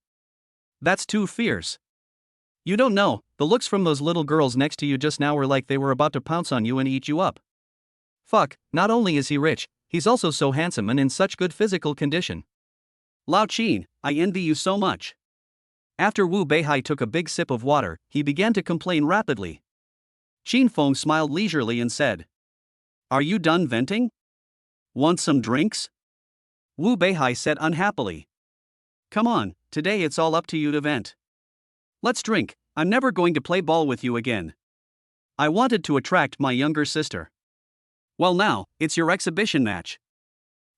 That's too fierce. You don't know, the looks from those little girls next to you just now were like they were about to pounce on you and eat you up. Fuck, not only is he rich, he's also so handsome and in such good physical condition. Lao Qin, I envy you so much. After Wu Beihai took a big sip of water, he began to complain rapidly. Qin Feng smiled leisurely and said, "Are you done venting? Want some drinks?" Wu Beihai said unhappily. "Come on, today it's all up to you to vent. Let's drink, I'm never going to play ball with you again. I wanted to attract my younger sister. Well now, it's your exhibition match."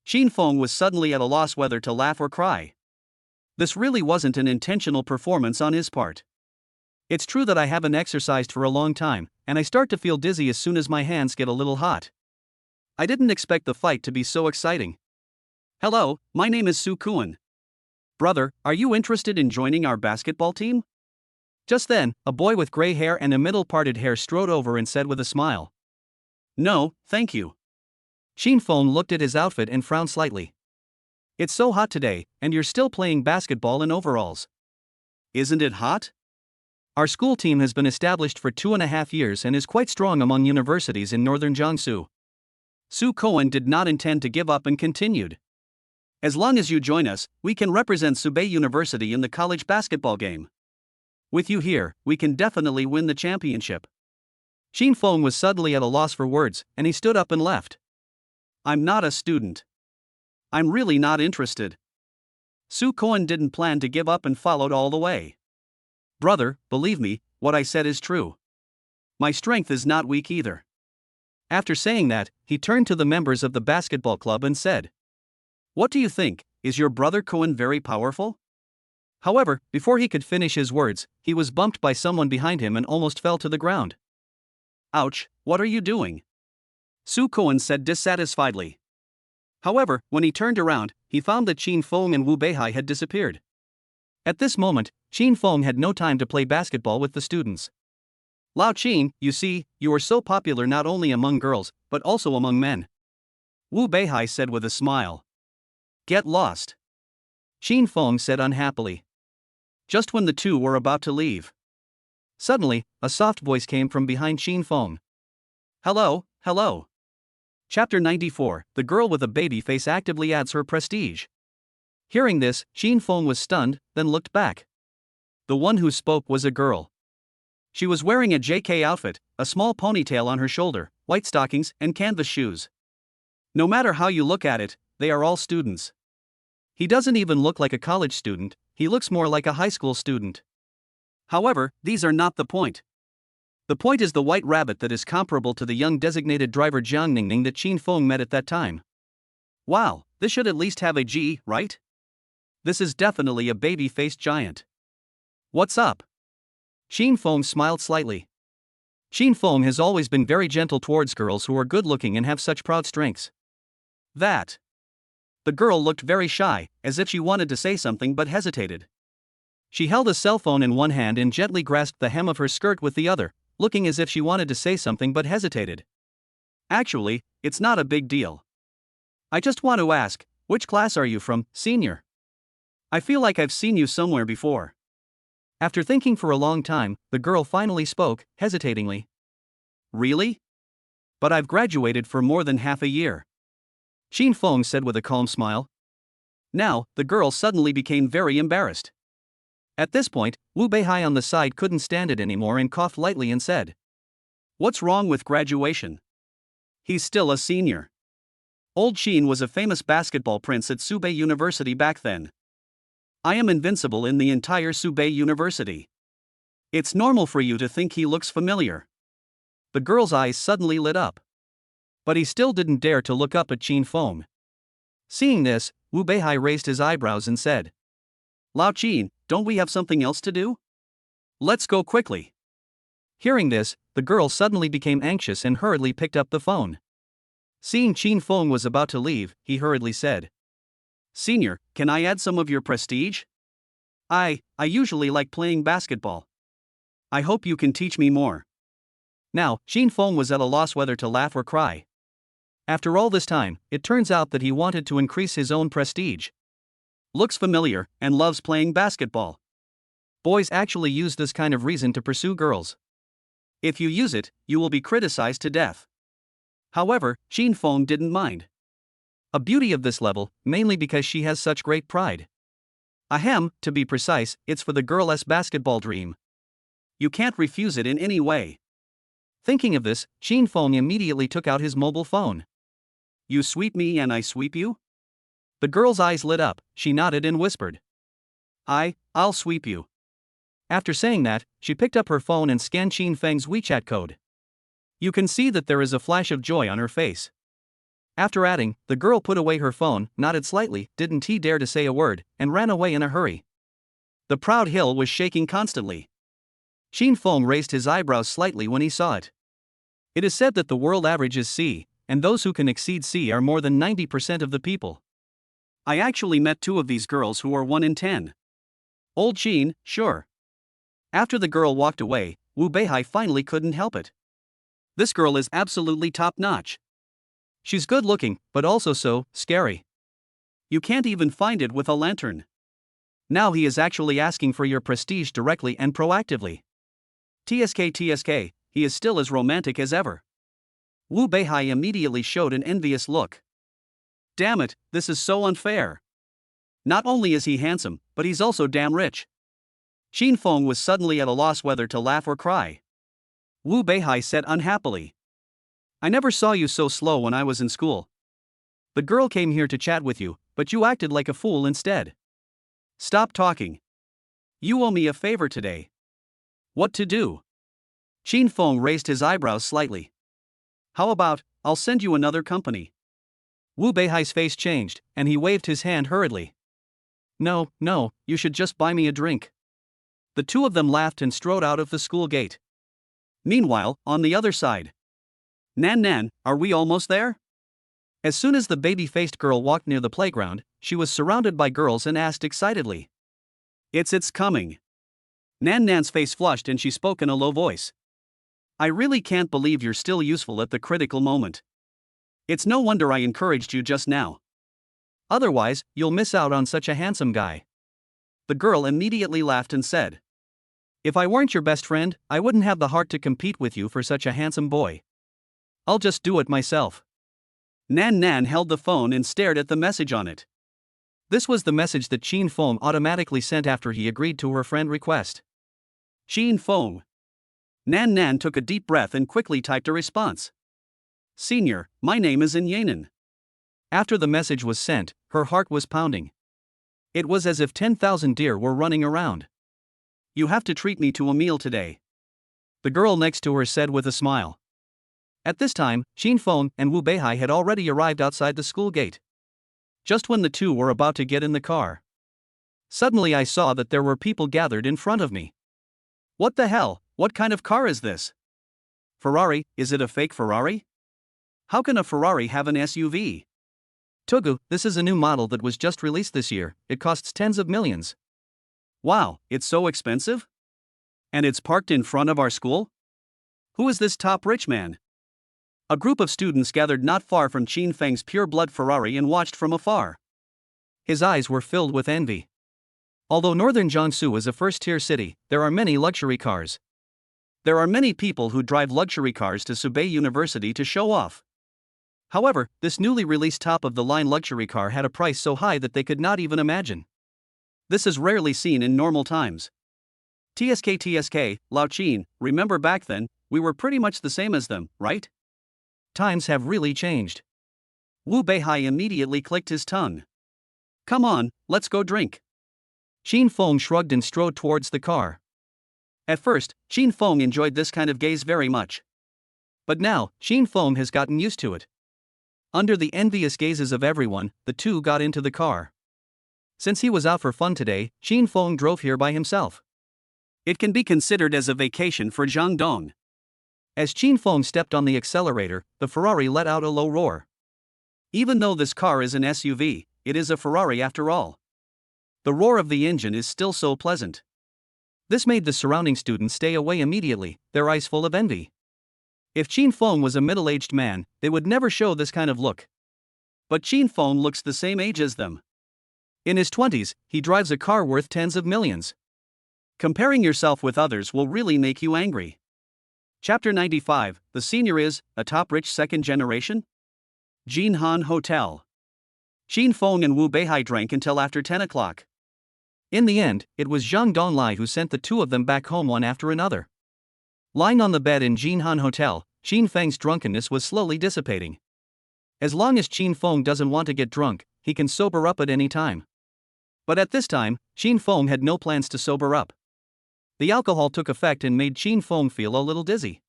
Qin Feng was suddenly at a loss whether to laugh or cry. This really wasn't an intentional performance on his part. It's true that I haven't exercised for a long time, and I start to feel dizzy as soon as my hands get a little hot. I didn't expect the fight to be so exciting. "Hello, my name is Su Kuan. Brother, are you interested in joining our basketball team?" Just then, a boy with gray hair and a middle-parted hair strode over and said with a smile, "No, thank you." Qin Feng looked at his outfit and frowned slightly. "It's so hot today, and you're still playing basketball in overalls." "Isn't it hot? Our school team has been established for 2.5 years and is quite strong among universities in northern Jiangsu." Su Cohen did not intend to give up and continued. "As long as you join us, we can represent Subei University in the college basketball game. With you here, we can definitely win the championship." Qin Feng was suddenly at a loss for words, and he stood up and left. "I'm not a student. I'm really not interested." Su Cohen didn't plan to give up and followed all the way. "Brother, believe me, what I said is true. My strength is not weak either." After saying that, he turned to the members of the basketball club and said, "What do you think, is your brother Cohen very powerful?" However, before he could finish his words, he was bumped by someone behind him and almost fell to the ground. "Ouch, what are you doing?" Su Cohen said dissatisfiedly. However, when he turned around, he found that Qin Feng and Wu Beihai had disappeared. At this moment, Qin Feng had no time to play basketball with the students. "Lao Qin, you see, you are so popular not only among girls, but also among men," Wu Beihai said with a smile. "Get lost," Qin Feng said unhappily. Just when the two were about to leave, suddenly, a soft voice came from behind Qin Feng. "Hello, hello." Chapter 94, The girl with a baby face actively adds her prestige. Hearing this, Qin Feng was stunned, then looked back. The one who spoke was a girl. She was wearing a JK outfit, a small ponytail on her shoulder, white stockings, and canvas shoes. No matter how you look at it, they are all students. He doesn't even look like a college student, he looks more like a high school student. However, these are not the point. The point is the white rabbit that is comparable to the young designated driver Jiang Ningning that Qin Feng met at that time. Wow, this should at least have a G, right? This is definitely a baby-faced giant. "What's up?" Qin Feng smiled slightly. Qin Feng has always been very gentle towards girls who are good-looking and have such proud strengths. That. The girl looked very shy, as if she wanted to say something but hesitated. She held a cell phone in one hand and gently grasped the hem of her skirt with the other, looking as if she wanted to say something but hesitated. "Actually, it's not a big deal. I just want to ask, which class are you from, senior? I feel like I've seen you somewhere before." After thinking for a long time, the girl finally spoke, hesitatingly. "Really? But I've graduated for more than half a year," Qin Feng said with a calm smile. Now, the girl suddenly became very embarrassed. At this point, Wu Beihai on the side couldn't stand it anymore and coughed lightly and said, "What's wrong with graduation? He's still a senior." Old Qin was a famous basketball prince at Subei University back then. "I am invincible in the entire Subei University. It's normal for you to think he looks familiar." The girl's eyes suddenly lit up. But he still didn't dare to look up at Qin Feng. Seeing this, Wu Beihai raised his eyebrows and said, "Lao Qin, don't we have something else to do? Let's go quickly." Hearing this, the girl suddenly became anxious and hurriedly picked up the phone. Seeing Qin Feng was about to leave, he hurriedly said, "Senior, can I add some of your prestige? I usually like playing basketball. I hope you can teach me more." Now, Qin Feng was at a loss whether to laugh or cry. After all this time, it turns out that he wanted to increase his own prestige. Looks familiar, and loves playing basketball. Boys actually use this kind of reason to pursue girls. If you use it, you will be criticized to death. However, Qin Feng didn't mind. A beauty of this level, mainly because she has such great pride. Ahem, to be precise, it's for the girl's basketball dream. You can't refuse it in any way. Thinking of this, Chin Feng immediately took out his mobile phone. You sweep me and I sweep you? The girl's eyes lit up, she nodded and whispered. I'll sweep you. After saying that, she picked up her phone and scanned Chin Feng's WeChat code. You can see that there is a flash of joy on her face. After adding, the girl put away her phone, nodded slightly, didn't he dare to say a word, and ran away in a hurry. The proud hill was shaking constantly. Chin Feng raised his eyebrows slightly when he saw it. It is said that the world average is C, and those who can exceed C are more than 90% of the people. I actually met 2 of these girls who are 1 in 10. Old Chin, sure. After the girl walked away, Wu Beihai finally couldn't help it. This girl is absolutely top-notch. She's good looking, but also so scary. You can't even find it with a lantern. Now he is actually asking for your prestige directly and proactively. TSK, he is still as romantic as ever. Wu Beihai immediately showed an envious look. Damn it, this is so unfair. Not only is he handsome, but he's also damn rich. Chin Feng was suddenly at a loss whether to laugh or cry. Wu Beihai said unhappily. I never saw you so slow when I was in school. The girl came here to chat with you, but you acted like a fool instead. Stop talking. You owe me a favor today. What to do? Chin Feng raised his eyebrows slightly. How about, I'll send you another company. Wu Beihai's face changed, and he waved his hand hurriedly. No, you should just buy me a drink. The 2 of them laughed and strode out of the school gate. Meanwhile, on the other side. Nan, are we almost there? As soon as the baby-faced girl walked near the playground, she was surrounded by girls and asked excitedly. It's coming. Nan's face flushed and she spoke in a low voice. I really can't believe you're still useful at the critical moment. It's no wonder I encouraged you just now. Otherwise, you'll miss out on such a handsome guy. The girl immediately laughed and said. If I weren't your best friend, I wouldn't have the heart to compete with you for such a handsome boy. I'll just do it myself. Nan held the phone and stared at the message on it. This was the message that Chin Feng automatically sent after he agreed to her friend request. Chin Feng. Nan took a deep breath and quickly typed a response. Senior, my name is Yanan. After the message was sent, her heart was pounding. It was as if 10,000 deer were running around. You have to treat me to a meal today. The girl next to her said with a smile. At this time, Chin Feng and Wu Beihai had already arrived outside the school gate. Just when the 2 were about to get in the car, suddenly I saw that there were people gathered in front of me. What the hell? What kind of car is this? Ferrari? Is it a fake Ferrari? How can a Ferrari have an SUV? Tugu, this is a new model that was just released this year. It costs tens of millions. Wow, it's so expensive? And it's parked in front of our school? Who is this top rich man? A group of students gathered not far from Chin Feng's pure-blood Ferrari and watched from afar. His eyes were filled with envy. Although northern Jiangsu is a first-tier city, there are many luxury cars. There are many people who drive luxury cars to Subei University to show off. However, this newly released top-of-the-line luxury car had a price so high that they could not even imagine. This is rarely seen in normal times. TSK, Lao Chin, remember back then, we were pretty much the same as them, right? Times have really changed. Wu Beihai immediately clicked his tongue. Come on, let's go drink. Chin Feng shrugged and strode towards the car. At first, Chin Feng enjoyed this kind of gaze very much. But now, Chin Feng has gotten used to it. Under the envious gazes of everyone, the 2 got into the car. Since he was out for fun today, Chin Feng drove here by himself. It can be considered as a vacation for Zhang Dong. As Chin Feng stepped on the accelerator, the Ferrari let out a low roar. Even though this car is an SUV, it is a Ferrari after all. The roar of the engine is still so pleasant. This made the surrounding students stay away immediately, their eyes full of envy. If Chin Feng was a middle-aged man, they would never show this kind of look. But Chin Feng looks the same age as them. In his 20s, he drives a car worth tens of millions. Comparing yourself with others will really make you angry. Chapter 95, The Senior is, a top-rich second generation? Jinhan Hotel. Chin Feng and Wu Beihai drank until after 10 o'clock. In the end, it was Zhang Donglai who sent the two of them back home one after another. Lying on the bed in Jinhan Hotel, Qin Feng's drunkenness was slowly dissipating. As long as Qin Feng doesn't want to get drunk, he can sober up at any time. But at this time, Qin Feng had no plans to sober up. The alcohol took effect and made Qin Feng feel a little dizzy.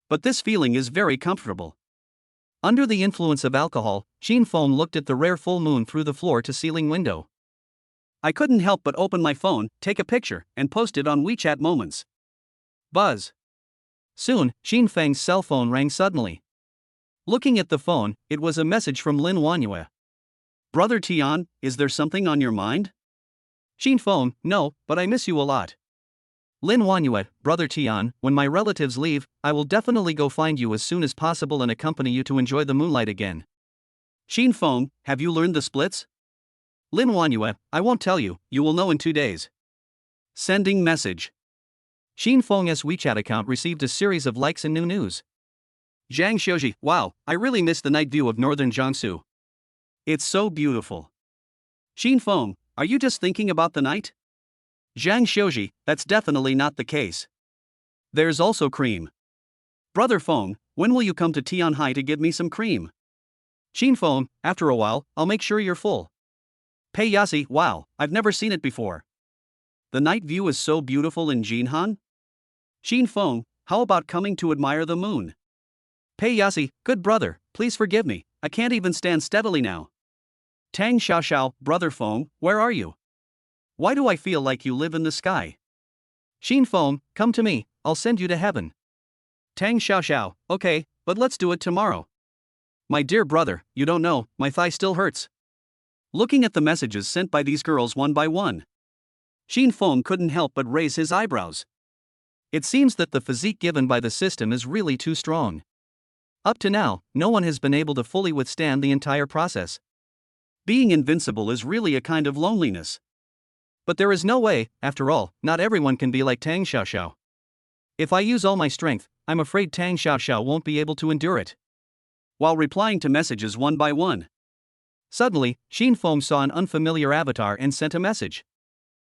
But this feeling is very comfortable. Under the influence of alcohol, Qin Feng looked at the rare full moon through the floor-to-ceiling window. I couldn't help but open my phone, take a picture, and post it on WeChat Moments. Buzz. Soon, Qin Feng's cell phone rang suddenly. Looking at the phone, it was a message from Lin Wanyue. Brother Tian, is there something on your mind? Qin Feng, no, but I miss you a lot. Lin Wanyue, Brother Tian, when my relatives leave, I will definitely go find you as soon as possible and accompany you to enjoy the moonlight again. Qin Feng, have you learned the splits? Lin Wanyue, I won't tell you, you will know in 2 days. Sending message. Qin Feng's WeChat account received a series of likes and new news. Zhang Xiuji, wow, I really miss the night view of northern Jiangsu. It's so beautiful. Qin Feng, are you just thinking about the night? Zhang Xiuji, that's definitely not the case. There's also cream. Brother Feng, when will you come to Tianhai to give me some cream? Qin Feng, after a while, I'll make sure you're full. Pei Yasi, wow, I've never seen it before. The night view is so beautiful in Jinhan. Qin Feng, how about coming to admire the moon? Pei Yasi, good brother, please forgive me, I can't even stand steadily now. Tang Xiaoxiao, Brother Feng, where are you? Why do I feel like you live in the sky? Qin Feng, come to me, I'll send you to heaven. Tang Xiaoxiao, okay, but let's do it tomorrow. My dear brother, you don't know, my thigh still hurts. Looking at the messages sent by these girls one by one, Qin Feng couldn't help but raise his eyebrows. It seems that the physique given by the system is really too strong. Up to now, no one has been able to fully withstand the entire process. Being invincible is really a kind of loneliness. But there is no way, after all, not everyone can be like Tang Xiaoxiao. If I use all my strength, I'm afraid Tang Xiaoxiao won't be able to endure it. While replying to messages one by one, suddenly, Qin Feng saw an unfamiliar avatar and sent a message.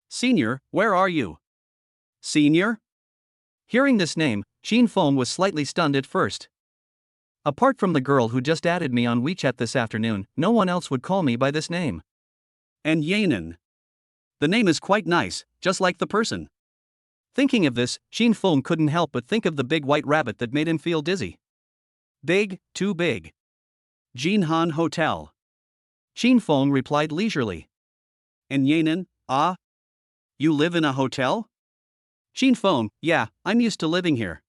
Senior, where are you? Senior? Hearing this name, Qin Feng was slightly stunned at first. Apart from the girl who just added me on WeChat this afternoon, no one else would call me by this name. And Yanan. The name is quite nice, just like the person. Thinking of this, Qin Feng couldn't help but think of the big white rabbit that made him feel dizzy. Big, too big. Jinhan Hotel. Qin Feng replied leisurely. And Yanan, ah? You live in a hotel? Qin Feng, yeah, I'm used to living here.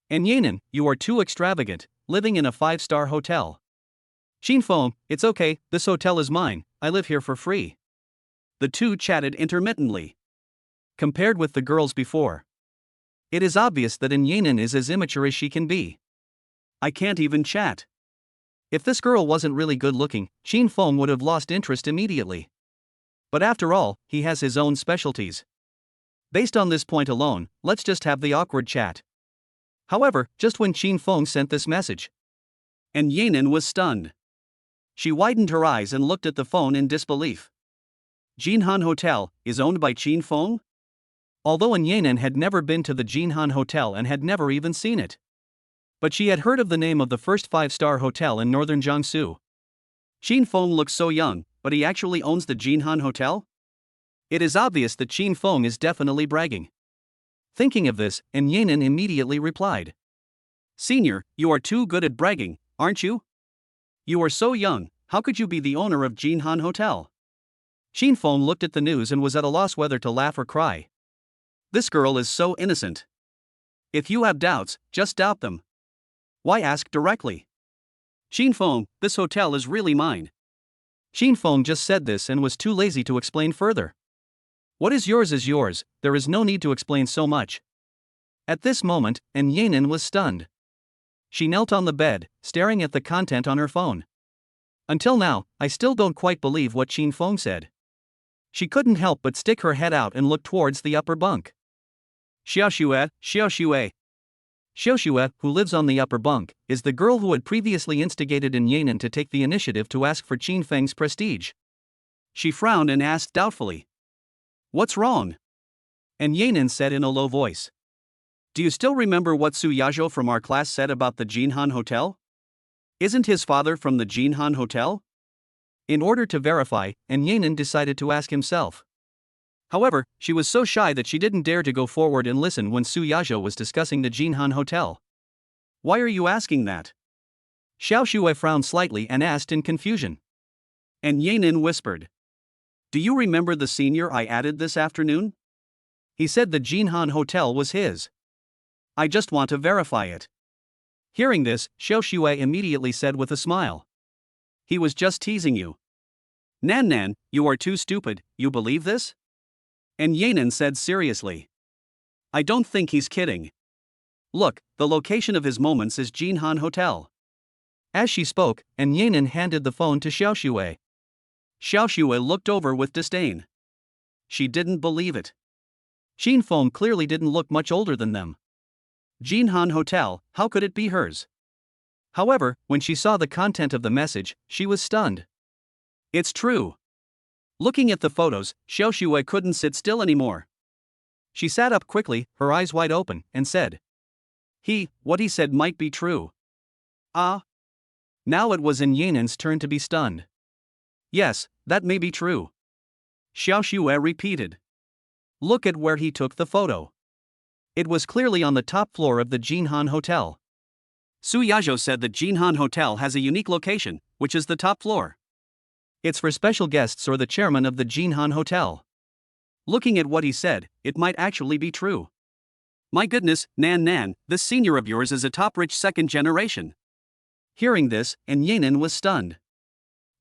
And Yanan, you are too extravagant, living in a 5-star hotel. Qin Feng, it's okay, this hotel is mine, I live here for free. The two chatted intermittently. Compared with the girls before, it is obvious that Yanan is as immature as she can be. I can't even chat. If this girl wasn't really good looking, Qin Feng would have lost interest immediately. But after all, he has his own specialties. Based on this point alone, let's just have the awkward chat. However, just when Qin Feng sent this message, and Yanan was stunned. She widened her eyes and looked at the phone in disbelief. Jinhan Hotel is owned by Qin Feng? Although Yanan had never been to the Jinhan Hotel and had never even seen it. But she had heard of the name of the first 5-star hotel in northern Jiangsu. Qin Feng looks so young, but he actually owns the Jinhan Hotel? It is obvious that Qin Feng is definitely bragging. Thinking of this, Yanan immediately replied. Senior, you are too good at bragging, aren't you? You are so young, how could you be the owner of Jinhan Hotel? Qin Feng looked at the news and was at a loss whether to laugh or cry. This girl is so innocent. If you have doubts, just doubt them. Why ask directly? Qin Feng, this hotel is really mine. Qin Feng just said this and was too lazy to explain further. What is yours, there is no need to explain so much. At this moment, Yanan was stunned. She knelt on the bed, staring at the content on her phone. Until now, I still don't quite believe what Qin Feng said. She couldn't help but stick her head out and look towards the upper bunk. Xiaoxue, Xiaoxue. Xiaoxue, who lives on the upper bunk, is the girl who had previously instigated Yanan to take the initiative to ask for Qin Feng's prestige. She frowned and asked doubtfully. What's wrong? And Yanin said in a low voice. Do you still remember what Su Yajo from our class said about the Jinhan Hotel? Isn't his father from the Jinhan Hotel? In order to verify, and Yanin decided to ask himself. However, she was so shy that she didn't dare to go forward and listen when Su Yajo was discussing the Jinhan Hotel. Why are you asking that? Xiao Shui frowned slightly and asked in confusion. And Yanin whispered. Do you remember the senior I added this afternoon? He said the Jinhan Hotel was his. I just want to verify it. Hearing this, Xiao Shui immediately said with a smile. He was just teasing you. Nan, you are too stupid, you believe this? And Yanin said seriously. I don't think he's kidding. Look, the location of his moments is Jinhan Hotel. As she spoke, and Yanin handed the phone to Xiao Shui. Xiao Shui looked over with disdain. She didn't believe it. Qin Feng clearly didn't look much older than them. Jinhan Hotel, how could it be hers? However, when she saw the content of the message, she was stunned. It's true. Looking at the photos, Xiao Shui couldn't sit still anymore. She sat up quickly, her eyes wide open, and said. What he said might be true. Ah. Now it was in Yanin's turn to be stunned. Yes, that may be true. Xiao Shui repeated. Look at where he took the photo. It was clearly on the top floor of the Jinhan Hotel. Su Yajo said the Jinhan Hotel has a unique location, which is the top floor. It's for special guests or the chairman of the Jinhan Hotel. Looking at what he said, it might actually be true. My goodness, Nan, this senior of yours is a top rich second generation. Hearing this, and Yanin was stunned.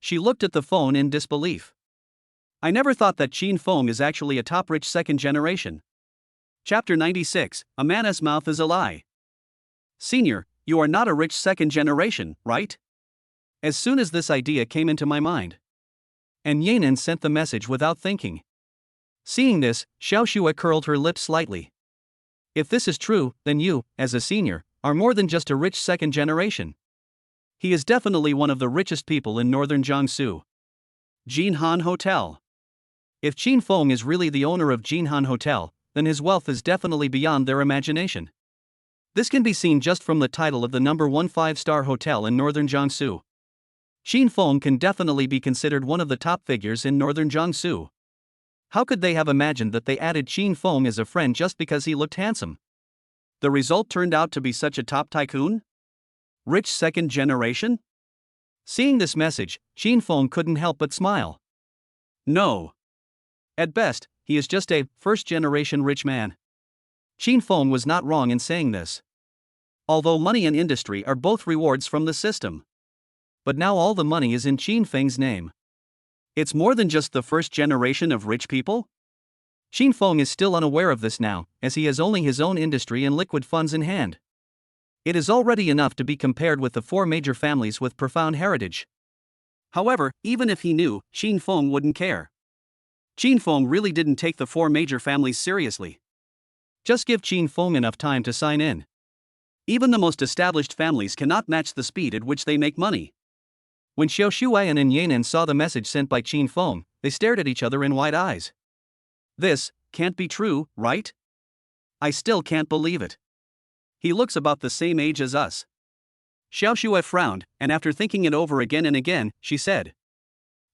She looked at the phone in disbelief. I never thought that Qin Feng is actually a top rich second generation. Chapter 96, A Man's Mouth is a Lie. Senior, you are not a rich second generation, right? As soon as this idea came into my mind. And Yanin sent the message without thinking. Seeing this, Xiao Shui curled her lips slightly. If this is true, then you, as a senior, are more than just a rich second generation. He is definitely one of the richest people in northern Jiangsu. Jinhan Hotel. If Qin Feng is really the owner of Jinhan Hotel, then his wealth is definitely beyond their imagination. This can be seen just from the title of the number 1 5-star hotel in northern Jiangsu. Qin Feng can definitely be considered one of the top figures in northern Jiangsu. How could they have imagined that they added Qin Feng as a friend just because he looked handsome? The result turned out to be such a top tycoon? Rich second generation? Seeing this message, Qin Feng couldn't help but smile. No. At best, he is just a first-generation rich man. Qin Feng was not wrong in saying this. Although money and industry are both rewards from the system. But now all the money is in Qin Feng's name. It's more than just the first generation of rich people? Qin Feng is still unaware of this now, as he has only his own industry and liquid funds in hand. It is already enough to be compared with the 4 major families with profound heritage. However, even if he knew, Qin Feng wouldn't care. Qin Feng really didn't take the 4 major families seriously. Just give Qin Feng enough time to sign in. Even the most established families cannot match the speed at which they make money. When Xiao Shui and Yanin saw the message sent by Qin Feng, they stared at each other in wide eyes. This can't be true, right? I still can't believe it. He looks about the same age as us. Xiao Shui frowned, and after thinking it over again and again, she said.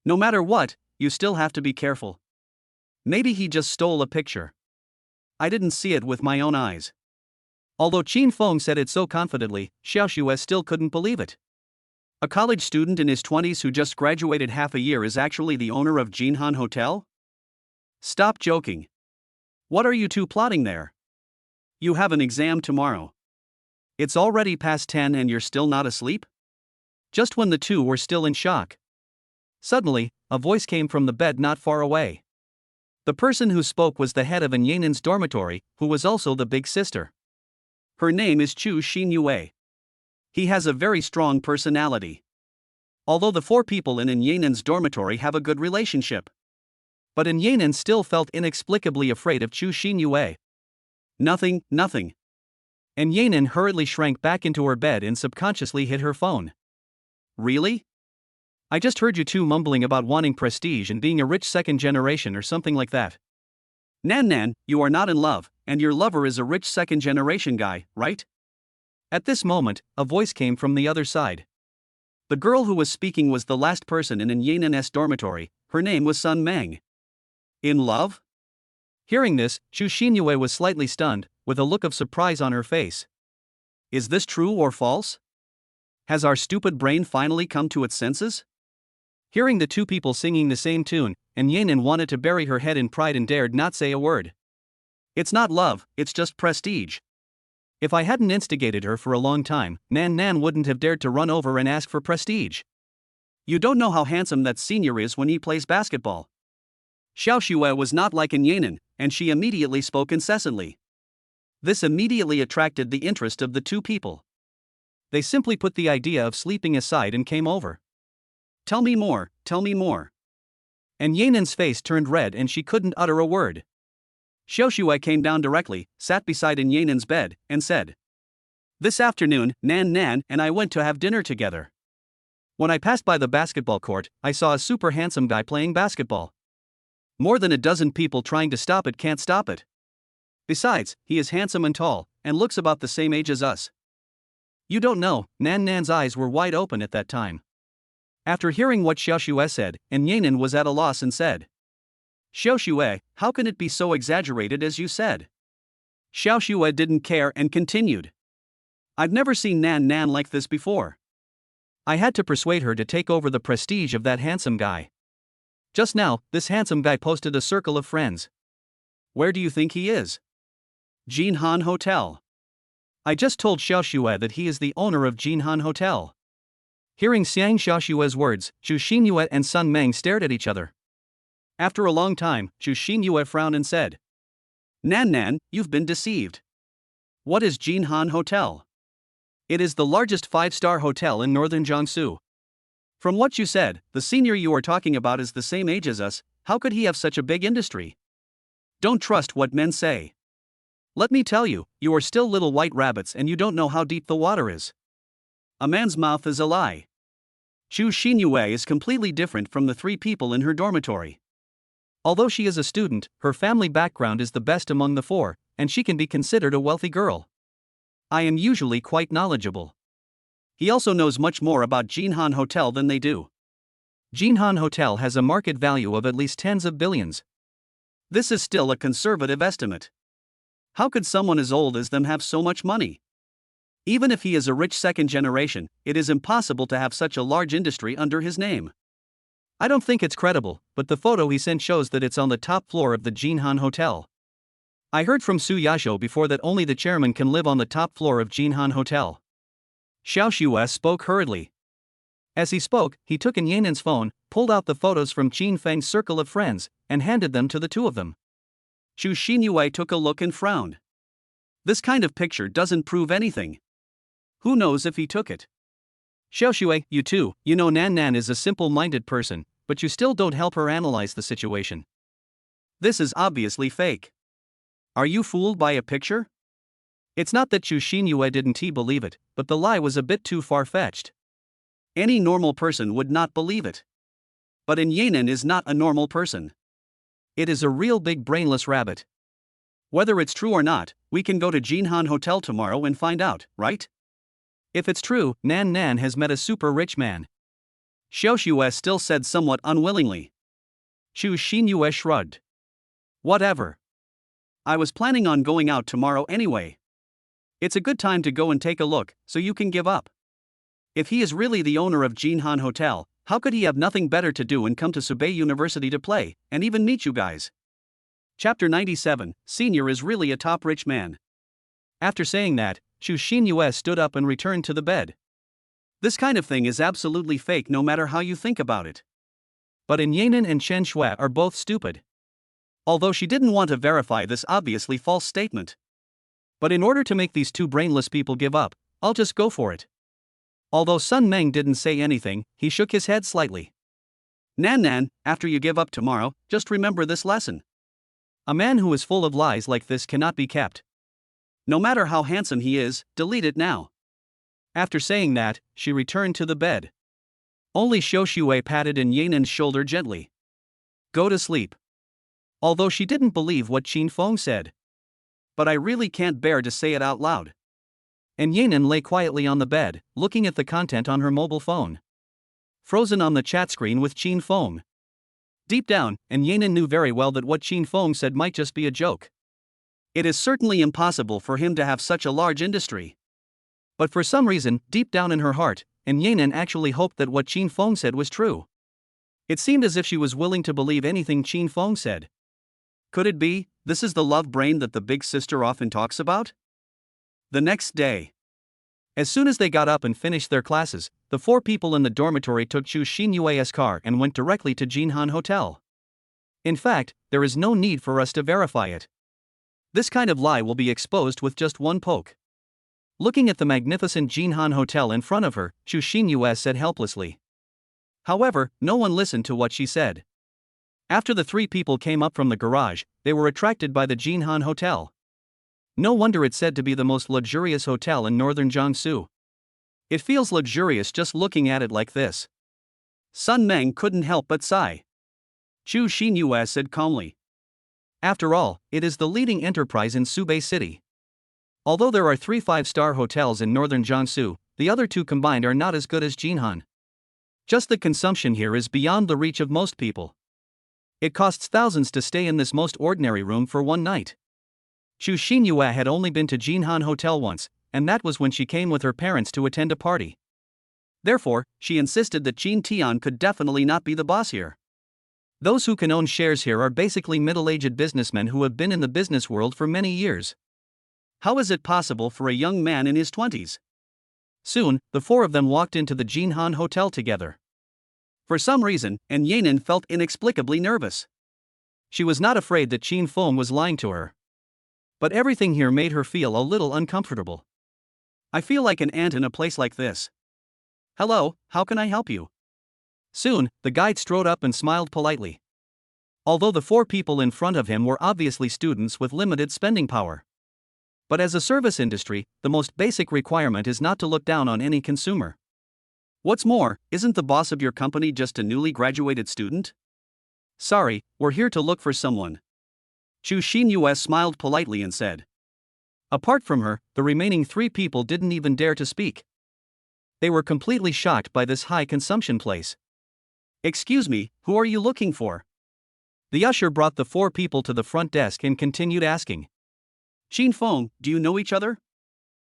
No matter what, you still have to be careful. Maybe he just stole a picture. I didn't see it with my own eyes. Although Qin Feng said it so confidently, Xiao Shui still couldn't believe it. A college student in his 20s who just graduated half a year is actually the owner of Jinhan Hotel? Stop joking. What are you two plotting there? You have an exam tomorrow. It's already past 10 and you're still not asleep? Just when the two were still in shock. Suddenly, a voice came from the bed not far away. The person who spoke was the head of Yanin's dormitory, who was also the big sister. Her name is Chu Xinyue. He has a very strong personality. Although the 4 people in Yanin's dormitory have a good relationship. But Yanin still felt inexplicably afraid of Chu Xinyue. Nothing. And Yanin hurriedly shrank back into her bed and subconsciously hit her phone. Really? I just heard you two mumbling about wanting prestige and being a rich second generation or something like that. Nan Nan, you are not in love, and your lover is a rich second-generation guy, right? At this moment, a voice came from the other side. The girl who was speaking was the last person in Yanan's dormitory. Her name was Sun Meng. In love? Hearing this, Chu Xinyue was slightly stunned, with a look of surprise on her face. Is this true or false? Has our stupid brain finally come to its senses? Hearing the two people singing the same tune, and Yanan wanted to bury her head in pride and dared not say a word. It's not love, it's just prestige. If I hadn't instigated her for a long time, Nan Nan wouldn't have dared to run over and ask for prestige. You don't know how handsome that senior is when he plays basketball. Xiao Xue was not like Yanan, and she immediately spoke incessantly. This immediately attracted the interest of the two people. They simply put the idea of sleeping aside and came over. Tell me more, tell me more. And Yanan's face turned red and she couldn't utter a word. Xiao Xue came down directly, sat beside Yanan's bed, and said, "This afternoon, Nan Nan and I went to have dinner together. When I passed by the basketball court, I saw a super handsome guy playing basketball. More than a dozen people trying to stop it can't stop it. Besides, he is handsome and tall, and looks about the same age as us." You don't know, Nan Nan's eyes were wide open at that time. After hearing what Xiao Xue said, and Yanan was at a loss and said, "Xiao Xue, how can it be so exaggerated as you said?" Xiao Xue didn't care and continued. "I've never seen Nan Nan like this before. I had to persuade her to take over the prestige of that handsome guy. Just now, this handsome guy posted a circle of friends. Where do you think he is?" "Jinhan Hotel." I just told Xiao Xue that he is the owner of Jinhan Hotel. Hearing Xiang Xiao Xue's words, Chu Xinyue and Sun Meng stared at each other. After a long time, Chu Xinyue frowned and said, "Nan Nan, you've been deceived. What is Jinhan Hotel?" "It is the largest five-star hotel in northern Jiangsu. From what you said, the senior you are talking about is the same age as us. How could he have such a big industry? Don't trust what men say. Let me tell you, you are still little white rabbits and you don't know how deep the water is. A man's mouth is a lie." Chu Xinyue is completely different from the three people in her dormitory. Although she is a student, her family background is the best among the four, and she can be considered a wealthy girl. I am usually quite knowledgeable. He also knows much more about Jinhan Hotel than they do. Jinhan Hotel has a market value of at least tens of billions. This is still a conservative estimate. How could someone as old as them have so much money? Even if he is a rich second generation, it is impossible to have such a large industry under his name. I don't think it's credible, but the photo he sent shows that it's on the top floor of the Jinhan Hotel. I heard from Su Yashou before that only the chairman can live on the top floor of Jinhan Hotel. Xiao Xue spoke hurriedly. As he spoke, he took in Yanan's phone, pulled out the photos from Qin Feng's circle of friends, and handed them to the two of them. Chu Xinyue took a look and frowned. This kind of picture doesn't prove anything. Who knows if he took it? Xiao Xue, you too, you know Nan Nan is a simple-minded person, but you still don't help her analyze the situation. This is obviously fake. Are you fooled by a picture? It's not that Chu Xinyue didn't believe it, but the lie was a bit too far-fetched. Any normal person would not believe it. But Yanan is not a normal person. It is a real big brainless rabbit. Whether it's true or not, we can go to Jinhan Hotel tomorrow and find out, right? If it's true, Nan Nan has met a super rich man. Xiao Xue still said somewhat unwillingly. Chu Xinyue shrugged. Whatever. I was planning on going out tomorrow anyway. It's a good time to go and take a look, so you can give up. If he is really the owner of Jinhan Hotel, how could he have nothing better to do and come to Subei University to play, and even meet you guys? Chapter 97, Senior is really a top rich man. After saying that, Chu Xinyue stood up and returned to the bed. This kind of thing is absolutely fake no matter how you think about it. But Yanan and Chen Shui are both stupid. Although she didn't want to verify this obviously false statement. But in order to make these two brainless people give up, I'll just go for it. Although Sun Meng didn't say anything, he shook his head slightly. Nan Nan, after you give up tomorrow, just remember this lesson. A man who is full of lies like this cannot be kept. No matter how handsome he is, delete it now. After saying that, she returned to the bed. Only Xiao Xue patted Yanan's shoulder gently. Go to sleep. although she didn't believe what Qin Feng said. But I really can't bear to say it out loud. And Yanan lay quietly on the bed, looking at the content on her mobile phone. Frozen on the chat screen with Qin Feng. Deep down, and Yanan knew very well that what Qin Feng said might just be a joke. It is certainly impossible for him to have such a large industry. But for some reason, deep down in her heart, and Yanan actually hoped that what Qin Feng said was true. It seemed as if she was willing to believe anything Qin Feng said. Could it be, this is the love brain that the big sister often talks about? The next day. As soon as they got up and finished their classes, the four people in the dormitory took Chu Xinyue's car and went directly to Jinhan Hotel. In fact, there is no need for us to verify it. This kind of lie will be exposed with just one poke. Looking at the magnificent Jinhan Hotel in front of her, Chu Xinyue said helplessly. However, no one listened to what she said. After the three people came up from the garage, they were attracted by the Jinhan Hotel. No wonder it's said to be the most luxurious hotel in northern Jiangsu. It feels luxurious just looking at it like this. Sun Meng couldn't help but sigh. Chu Xinyue said calmly. After all, it is the leading enterprise in Subei City. Although there are 3 5-star hotels in northern Jiangsu, the other two combined are not as good as Jinhan. Just the consumption here is beyond the reach of most people. It costs thousands to stay in this most ordinary room for one night. Chu Xinyue had only been to Jinhan Hotel once, and that was when she came with her parents to attend a party. Therefore, she insisted that Qin Tian could definitely not be the boss here. Those who can own shares here are basically middle-aged businessmen who have been in the business world for many years. How is it possible for a young man in his 20s? Soon, the four of them walked into the Jinhan Hotel together. For some reason, and Yanan felt inexplicably nervous. She was not afraid that Qin Feng was lying to her. But everything here made her feel a little uncomfortable. I feel like an ant in a place like this. Hello, how can I help you? Soon, the guide strode up and smiled politely. Although the four people in front of him were obviously students with limited spending power. But as a service industry, the most basic requirement is not to look down on any consumer. What's more, isn't the boss of your company just a newly graduated student? Sorry, we're here to look for someone. Chu Xinyue smiled politely and said. Apart from her, the remaining 3 people didn't even dare to speak. They were completely shocked by this high consumption place. Excuse me, who are you looking for? The usher brought the 4 people to the front desk and continued asking. Qin Feng, do you know each other?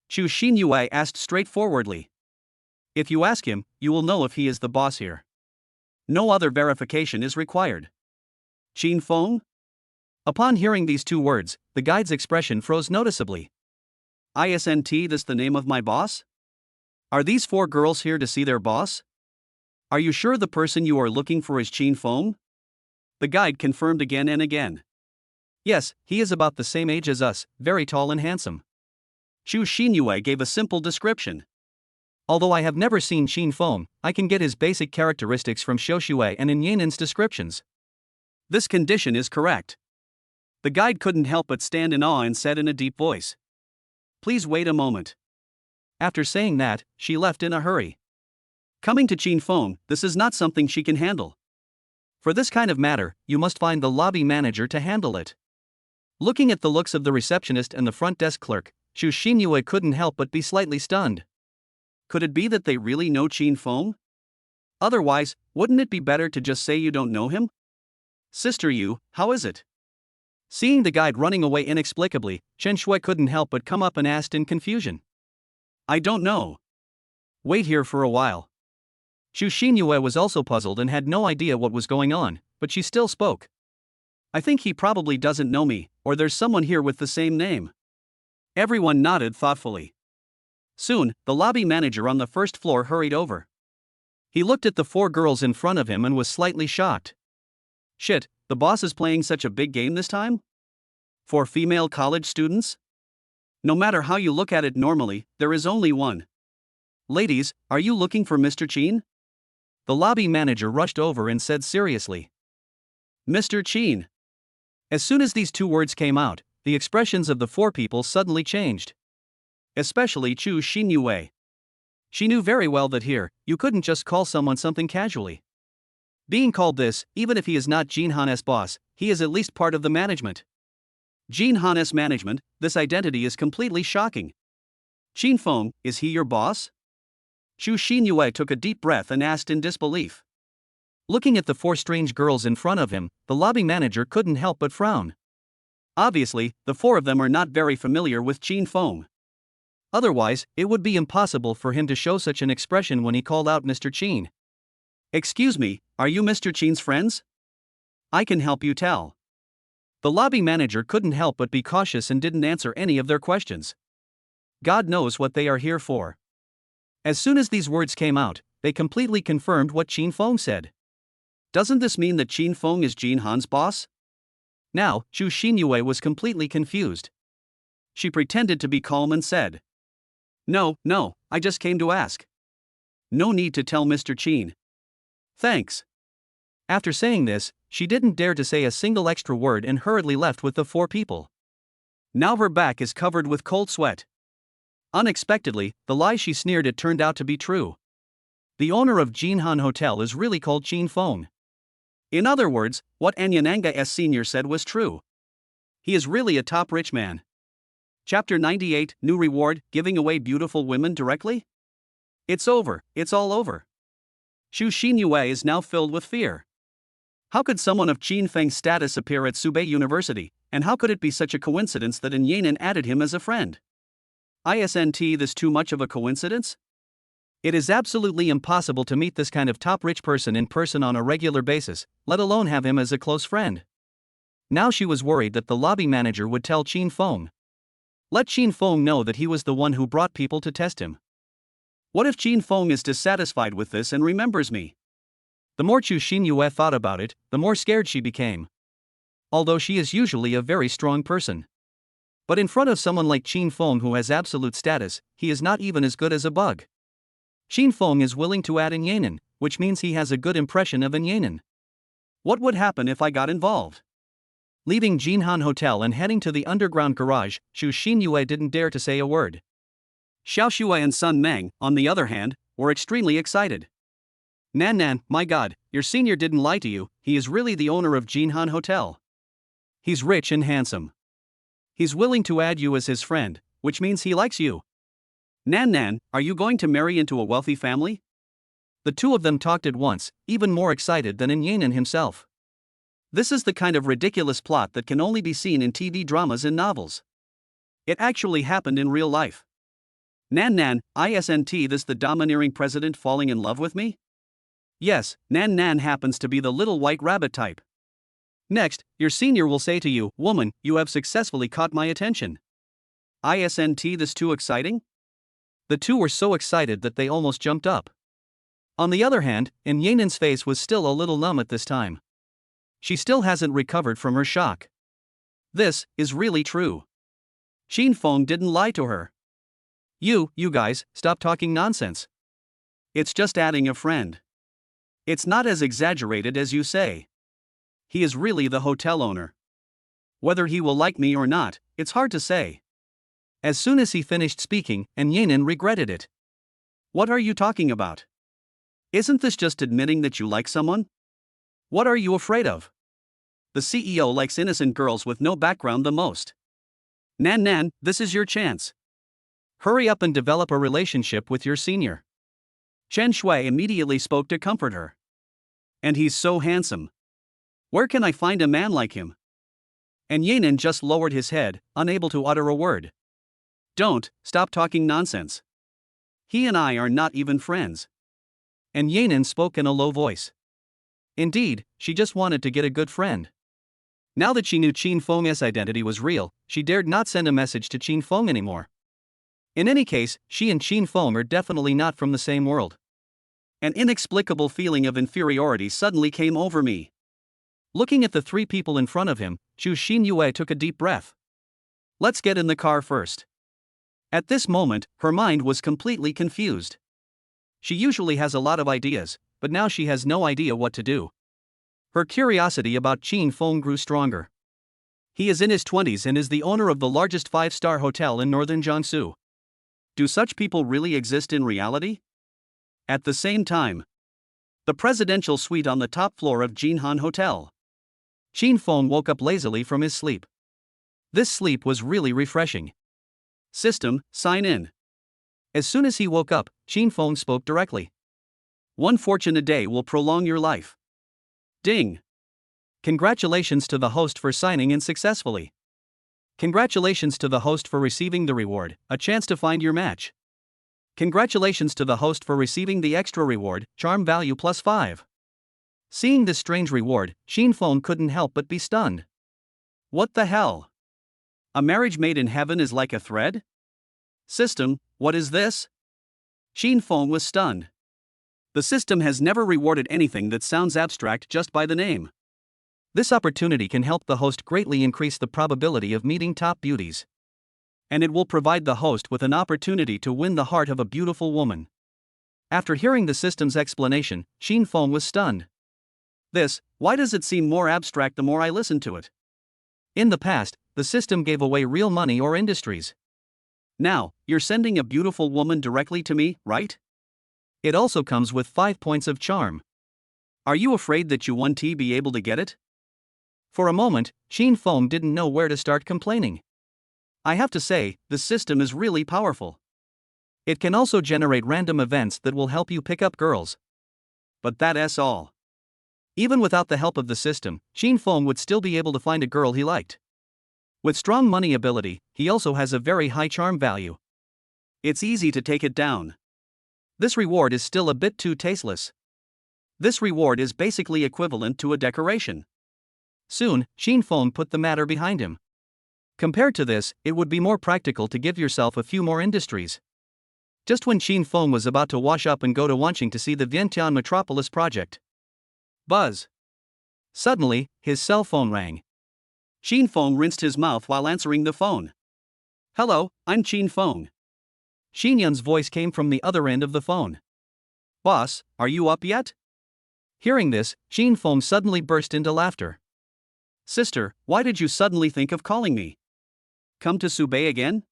Chu Xinyue asked straightforwardly. If you ask him, you will know if he is the boss here. No other verification is required. Qin Feng? Upon hearing these 2 words, the guide's expression froze noticeably. Isn't this the name of my boss? Are these 4 girls here to see their boss? Are you sure the person you are looking for is Qin Feng? The guide confirmed again and again. Yes, he is about the same age as us, very tall and handsome. Chu Xinyue gave a simple description. Although I have never seen Qin Feng, I can get his basic characteristics from Xiuxue and in Yanan's descriptions. This condition is correct. The guide couldn't help but stand in awe and said in a deep voice. Please wait a moment. After saying that, she left in a hurry. Coming to Qin Feng, this is not something she can handle. For this kind of matter, you must find the lobby manager to handle it. Looking at the looks of the receptionist and the front desk clerk, Chu Xinyue couldn't help but be slightly stunned. Could it be that they really know Qin Feng? Otherwise, wouldn't it be better to just say you don't know him? Sister Yu, how is it? Seeing the guide running away inexplicably, Chen Shui couldn't help but come up and asked in confusion. I don't know. Wait here for a while. Chu Xinyue was also puzzled and had no idea what was going on, but she still spoke. I think he probably doesn't know me, or there's someone here with the same name. Everyone nodded thoughtfully. Soon, the lobby manager on the first floor hurried over. He looked at the 4 girls in front of him and was slightly shocked. Shit, the boss is playing such a big game this time? For female college students? No matter how you look at it normally, there is only one. Ladies, are you looking for Mr. Qin? The lobby manager rushed over and said seriously. Mr. Qin. As soon as these 2 words came out, the expressions of the 4 people suddenly changed. Especially Chu Xinyue. She knew very well that here, you couldn't just call someone something casually. Being called this, even if he is not Jin Han's boss, he is at least part of the management. Jin Han's management, this identity is completely shocking. Qin Feng, is he your boss? Xu Xinyue took a deep breath and asked in disbelief. Looking at the four strange girls in front of him, the lobby manager couldn't help but frown. Obviously, the four of them are not very familiar with Qin Feng. Otherwise, it would be impossible for him to show such an expression when he called out Mr. Qin. Excuse me, are you Mr. Qin's friends? I can help you tell. The lobby manager couldn't help but be cautious and didn't answer any of their questions. God knows what they are here for. As soon as these words came out, they completely confirmed what Qin Feng said. Doesn't this mean that Qin Feng is Jin Han's boss? Now, Xu Xinyue was completely confused. She pretended to be calm and said, No, I just came to ask. No need to tell Mr. Qin. Thanks. After saying this, she didn't dare to say a single extra word and hurriedly left with the four people. Now her back is covered with cold sweat. Unexpectedly, the lie she sneered at turned out to be true. The owner of Jin Han Hotel is really called Qin Feng. In other words, what Anyananga S. Sr. said was true. He is really a top rich man. Chapter 98, New Reward, Giving Away Beautiful Women Directly? It's over, it's all over. Xu Xinyue is now filled with fear. How could someone of Qin Feng's status appear at Subei University, and how could it be such a coincidence that Yanan added him as a friend? Isn't this too much of a coincidence? It is absolutely impossible to meet this kind of top rich person in person on a regular basis, let alone have him as a close friend. Now she was worried that the lobby manager would tell Qin Feng. Let Qin Feng know that he was the one who brought people to test him. What if Qin Feng is dissatisfied with this and remembers me? The more Xu Xinyue thought about it, the more scared she became. Although she is usually a very strong person. But in front of someone like Qin Feng who has absolute status, he is not even as good as a bug. Qin Feng is willing to add Yanan, which means he has a good impression of Yanan. What would happen if I got involved? Leaving Jin Han Hotel and heading to the underground garage, Xu Xinyue didn't dare to say a word. Xiao Shui and Sun Meng, on the other hand, were extremely excited. Nan, my god, your senior didn't lie to you, he is really the owner of Jin Han Hotel. He's rich and handsome. He's willing to add you as his friend, which means he likes you. Nan, are you going to marry into a wealthy family? The two of them talked at once, even more excited than Yanan himself. This is the kind of ridiculous plot that can only be seen in TV dramas and novels. It actually happened in real life. Nan, isn't this the domineering president falling in love with me? Yes, Nan happens to be the little white rabbit type. Next, your senior will say to you, woman, you have successfully caught my attention. Isn't this too exciting? The two were so excited that they almost jumped up. On the other hand, Yanan's face was still a little numb at this time. She still hasn't recovered from her shock. This is really true. Qin Feng didn't lie to her. You guys, stop talking nonsense. It's just adding a friend. It's not as exaggerated as you say. He is really the hotel owner. Whether he will like me or not, it's hard to say. As soon as he finished speaking, Yanan regretted it. What are you talking about? Isn't this just admitting that you like someone? What are you afraid of? The CEO likes innocent girls with no background the most. Nan, this is your chance. Hurry up and develop a relationship with your senior. Chen Shui immediately spoke to comfort her. And he's so handsome. Where can I find a man like him? And Yanan just lowered his head, unable to utter a word. Don't, stop talking nonsense. He and I are not even friends. And Yanan spoke in a low voice. Indeed, she just wanted to get a good friend. Now that she knew Qin Feng's identity was real, she dared not send a message to Qin Feng anymore. In any case, she and Qin Feng are definitely not from the same world. An inexplicable feeling of inferiority suddenly came over me. Looking at the three people in front of him, Xu Xinyue took a deep breath. Let's get in the car first. At this moment, her mind was completely confused. She usually has a lot of ideas, but now she has no idea what to do. Her curiosity about Qin Feng grew stronger. He is in his 20s and is the owner of the largest 5-star hotel in northern Jiangsu. Do such people really exist in reality? At the same time, The presidential suite on the top floor of Jinhan Hotel. Qin Feng woke up lazily from his sleep. This sleep was really refreshing. System, sign in. As soon as he woke up, Qin Feng spoke directly. 1 fortune a day will prolong your life. Ding. Congratulations to the host for signing in successfully. Congratulations to the host for receiving the reward, a chance to find your match. Congratulations to the host for receiving the extra reward, charm value +5. Seeing this strange reward, Qin Feng couldn't help but be stunned. What the hell? A marriage made in heaven is like a thread? System, what is this? Qin Feng was stunned. The system has never rewarded anything that sounds abstract just by the name. This opportunity can help the host greatly increase the probability of meeting top beauties. And it will provide the host with an opportunity to win the heart of a beautiful woman. After hearing the system's explanation, Qin Feng was stunned. Why does it seem more abstract the more I listen to it? In the past, the system gave away real money or industries. Now, you're sending a beautiful woman directly to me, right? It also comes with 5 points of charm. Are you afraid that you won't be able to get it? For a moment, Qin Feng didn't know where to start complaining. I have to say, the system is really powerful. It can also generate random events that will help you pick up girls. But that's all. Even without the help of the system, Qin Feng would still be able to find a girl he liked. With strong money ability, he also has a very high charm value. It's easy to take it down. This reward is still a bit too tasteless. This reward is basically equivalent to a decoration. Soon, Qin Feng put the matter behind him. Compared to this, it would be more practical to give yourself a few more industries. Just when Qin Feng was about to wash up and go to Wanqing to see the Vientiane Metropolis project. Buzz. Suddenly, his cell phone rang. Qin Feng rinsed his mouth while answering the phone. Hello, I'm Qin Feng. Xin Yun's voice came from the other end of the phone. Boss, are you up yet? Hearing this, Qin Feng suddenly burst into laughter. Sister, why did you suddenly think of calling me? Come to Subei again?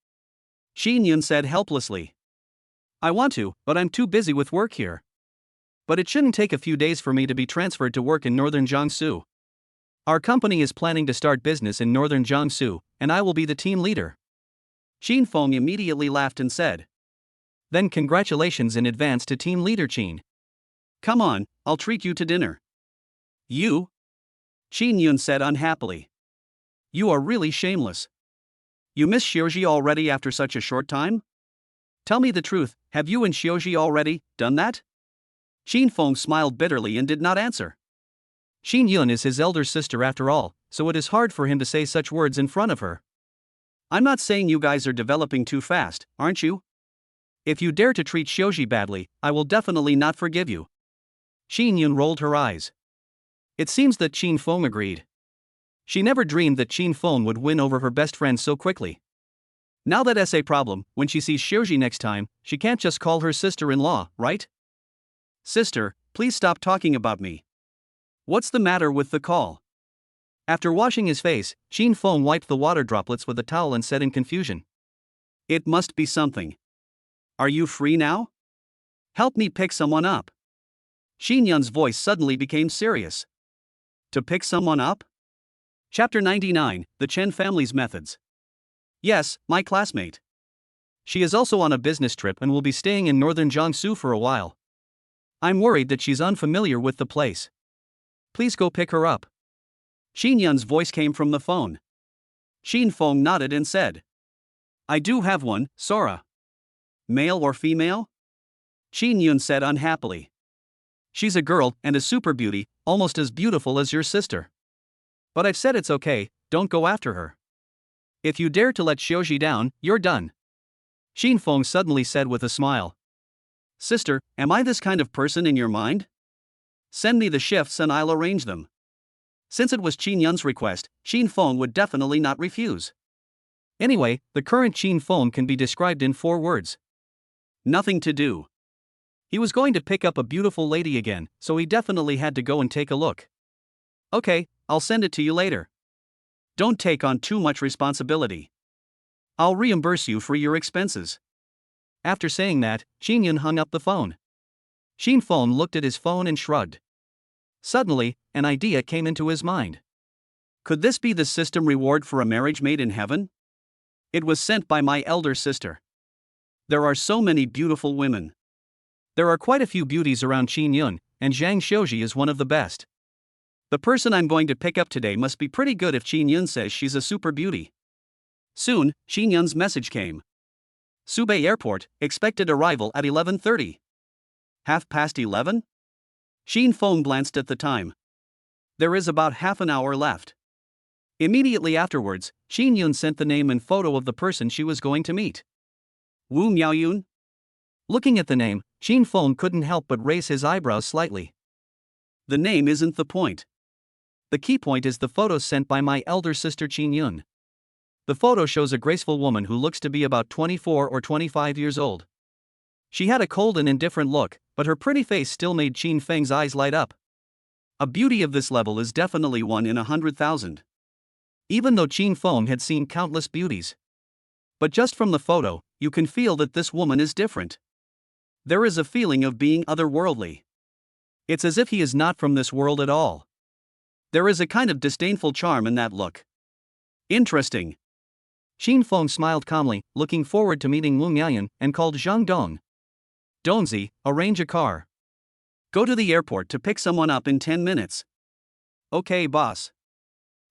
Xin Yun said helplessly. I want to, but I'm too busy with work here. But it shouldn't take a few days for me to be transferred to work in northern Jiangsu. Our company is planning to start business in northern Jiangsu, and I will be the team leader. Qin Feng immediately laughed and said. Then congratulations in advance to team leader Qin. Come on, I'll treat you to dinner. You? Qin Yun said unhappily. You are really shameless. You miss Xiaoji already after such a short time? Tell me the truth, have you and Xiaoji already done that? Qin Feng smiled bitterly and did not answer. Xin Yun is his elder sister after all, so it is hard for him to say such words in front of her. I'm not saying you guys are developing too fast, aren't you? If you dare to treat Xiaoji badly, I will definitely not forgive you. Xin Yun rolled her eyes. It seems that Qin Feng agreed. She never dreamed that Qin Feng would win over her best friend so quickly. Now that's a problem, when she sees Xiaoji next time, she can't just call her sister-in-law, right? Sister, please stop talking about me. What's the matter with the call? After washing his face, Qin Feng wiped the water droplets with a towel and said in confusion. It must be something. Are you free now? Help me pick someone up. Xin Yun's voice suddenly became serious. To pick someone up? Chapter 99, The Chen Family's Methods. Yes, my classmate. She is also on a business trip and will be staying in northern Jiangsu for a while. I'm worried that she's unfamiliar with the place. Please go pick her up. Xin Yun's voice came from the phone. Qin Feng nodded and said. I do have one, Sora. Male or female? Qin Yun said unhappily. She's a girl and a super beauty, almost as beautiful as your sister. But I've said it's okay, don't go after her. If you dare to let Xiaoji down, you're done. Qin Feng suddenly said with a smile. Sister, am I this kind of person in your mind? Send me the shifts and I'll arrange them. Since it was Qin Yun's request, Qin Feng would definitely not refuse. Anyway, the current Qin Feng can be described in 4 words. Nothing to do. He was going to pick up a beautiful lady again, so he definitely had to go and take a look. Okay, I'll send it to you later. Don't take on too much responsibility. I'll reimburse you for your expenses. After saying that, Qin Yun hung up the phone. Shin Feng looked at his phone and shrugged. Suddenly, an idea came into his mind. Could this be the system reward for a marriage made in heaven? It was sent by my elder sister. There are so many beautiful women. There are quite a few beauties around Qin Yun, and Zhang Xiuji is one of the best. The person I'm going to pick up today must be pretty good if Qin Yun says she's a super beauty. Soon, Qin Yun's message came. Subei Airport, expected arrival at 11:30. 11:30? Shin Feng glanced at the time. There is about half an hour left. Immediately afterwards, Qin Yun sent the name and photo of the person she was going to meet. Wu Miaoyun? Looking at the name, Qin Feng couldn't help but raise his eyebrows slightly. The name isn't the point. The key point is the photos sent by my elder sister Qin Yun. The photo shows a graceful woman who looks to be about 24 or 25 years old. She had a cold and indifferent look, but her pretty face still made Qin Feng's eyes light up. A beauty of this level is definitely one in 100,000. Even though Qin Feng had seen countless beauties. But just from the photo, you can feel that this woman is different. There is a feeling of being otherworldly. It's as if he is not from this world at all. There is a kind of disdainful charm in that look. Interesting. Qin Feng smiled calmly, looking forward to meeting Wu Miaoyun, and called Zhang Dong. Donzi, arrange a car. Go to the airport to pick someone up in 10 minutes. Okay, boss.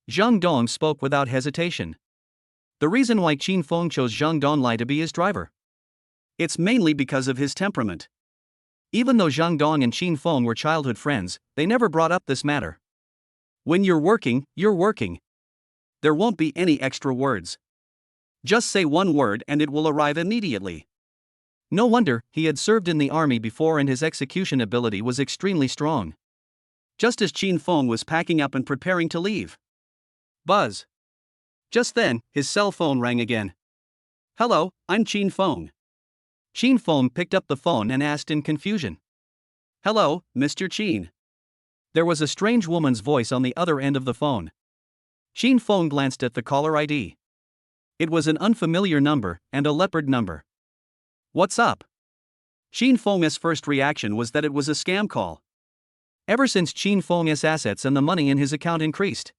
Zhang Dong spoke without hesitation. The reason why Qin Feng chose Zhang Donglai to be his driver. It's mainly because of his temperament. Even though Zhang Dong and Qin Feng were childhood friends, they never brought up this matter. When you're working, you're working. There won't be any extra words. Just say one word and it will arrive immediately. No wonder, he had served in the army before and his execution ability was extremely strong. Just as Qin Feng was packing up and preparing to leave. Buzz. Just then, his cell phone rang again. Hello, I'm Qin Feng. Qin Feng picked up the phone and asked in confusion. Hello, Mr. Qin. There was a strange woman's voice on the other end of the phone. Qin Feng glanced at the caller ID. It was an unfamiliar number, and a leopard number. What's up? Qin Feng's first reaction was that it was a scam call. Ever since Qin Feng's assets and the money in his account increased,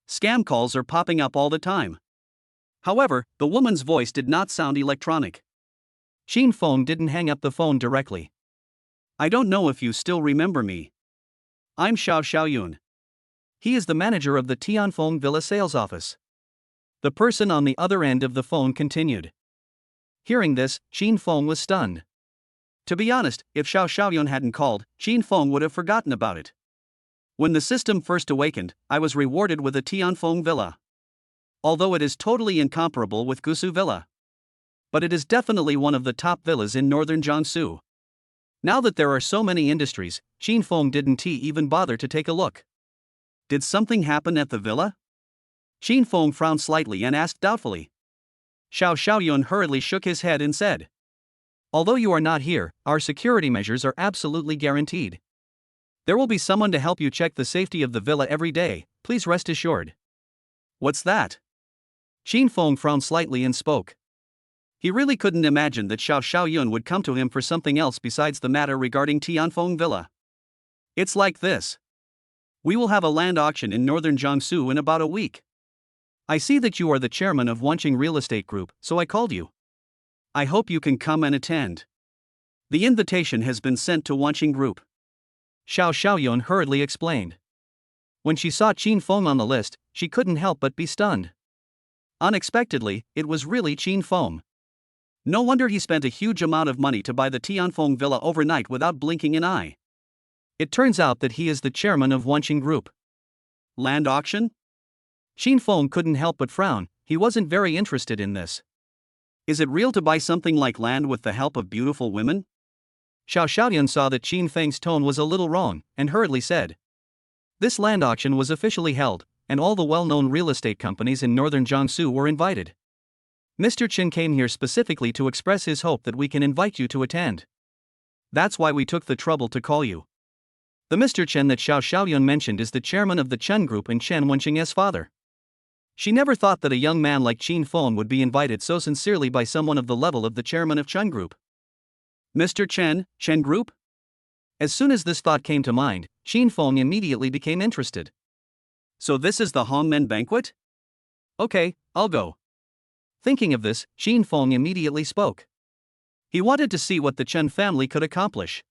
scam calls are popping up all the time. However, the woman's voice did not sound electronic. Qin Feng didn't hang up the phone directly. I don't know if you still remember me. I'm Xiaoyun. He is the manager of the Tianfeng Villa sales office. The person on the other end of the phone continued. Hearing this, Qin Feng was stunned. To be honest, if Xiaoyun hadn't called, Qin Feng would have forgotten about it. When the system first awakened, I was rewarded with a Tianfeng Villa. Although it is totally incomparable with Gusu Villa. But it is definitely one of the top villas in northern Jiangsu. Now that there are so many industries, Qin Feng didn't even bother to take a look. Did something happen at the villa? Qin Feng frowned slightly and asked doubtfully. Xiaoyun hurriedly shook his head and said. Although you are not here, our security measures are absolutely guaranteed. There will be someone to help you check the safety of the villa every day, please rest assured. What's that? Qin Feng frowned slightly and spoke. He really couldn't imagine that Xiaoyun would come to him for something else besides the matter regarding Tianfeng Villa. It's like this. We will have a land auction in northern Jiangsu in about a week. I see that you are the chairman of Wanqing Real Estate Group, so I called you. I hope you can come and attend. The invitation has been sent to Wanqing Group. Xiaoyun hurriedly explained. When she saw Qin Feng on the list, she couldn't help but be stunned. Unexpectedly, it was really Qin Feng. No wonder he spent a huge amount of money to buy the Tianfeng Villa overnight without blinking an eye. It turns out that he is the chairman of Wanqing Group. Land auction? Qin Feng couldn't help but frown, he wasn't very interested in this. Is it real to buy something like land with the help of beautiful women? Xiaoyun saw that Qin Feng's tone was a little wrong, and hurriedly said. This land auction was officially held, and all the well-known real estate companies in northern Jiangsu were invited. Mr. Chen came here specifically to express his hope that we can invite you to attend. That's why we took the trouble to call you. The Mr. Chen that Xiaoyun mentioned is the chairman of the Chen Group and Chen Wenqing's father. She never thought that a young man like Qin Feng would be invited so sincerely by someone of the level of the chairman of Chen Group. Mr. Chen, Chen Group? As soon as this thought came to mind, Xin Feng immediately became interested. So this is the Hongmen banquet? Okay, I'll go. Thinking of this, Xin Feng immediately spoke. He wanted to see what the Chen family could accomplish.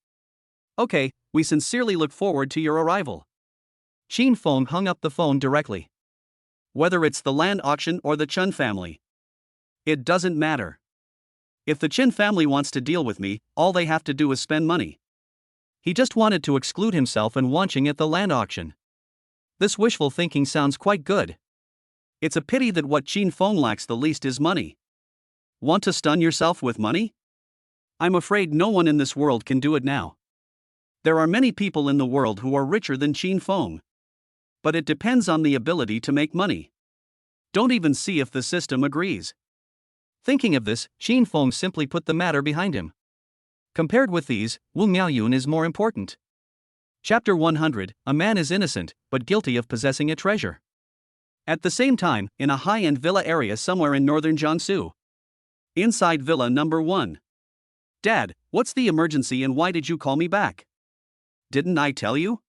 Okay, we sincerely look forward to your arrival. Xin Feng hung up the phone directly. Whether it's the land auction or the Chen family, it doesn't matter. If the Chen family wants to deal with me, all they have to do is spend money. He just wanted to exclude himself and watching at the land auction. This wishful thinking sounds quite good. It's a pity that what Xin Feng lacks the least is money. Want to stun yourself with money? I'm afraid no one in this world can do it now. There are many people in the world who are richer than Xin Feng. But it depends on the ability to make money. Don't even see if the system agrees. Thinking of this, Xin Feng simply put the matter behind him. Compared with these, Wu Miaoyun is more important. Chapter 100, A man is innocent, but guilty of possessing a treasure. At the same time, in a high-end villa area somewhere in northern Jiangsu. Inside villa number 1. Dad, what's the emergency and why did you call me back? Didn't I tell you?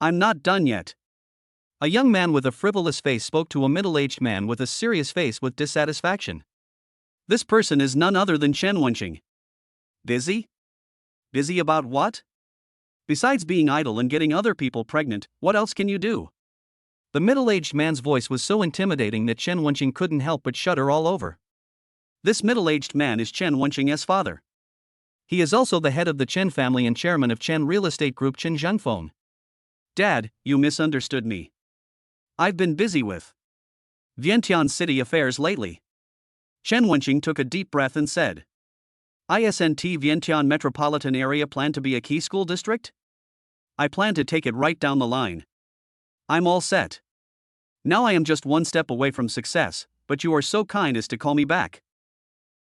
I'm not done yet. A young man with a frivolous face spoke to a middle-aged man with a serious face with dissatisfaction. This person is none other than Chen Wenqing. Busy? Busy about what? Besides being idle and getting other people pregnant, what else can you do? The middle-aged man's voice was so intimidating that Chen Wenqing couldn't help but shudder all over. This middle-aged man is Chen Wenqing's father. He is also the head of the Chen family and chairman of Chen Real Estate Group Chen Zhengfeng. Dad, you misunderstood me. I've been busy with Vientiane city affairs lately. Chen Wenqing took a deep breath and said, Isn't Vientiane metropolitan area planned to be a key school district? I plan to take it right down the line. I'm all set. Now I am just one step away from success, but you are so kind as to call me back.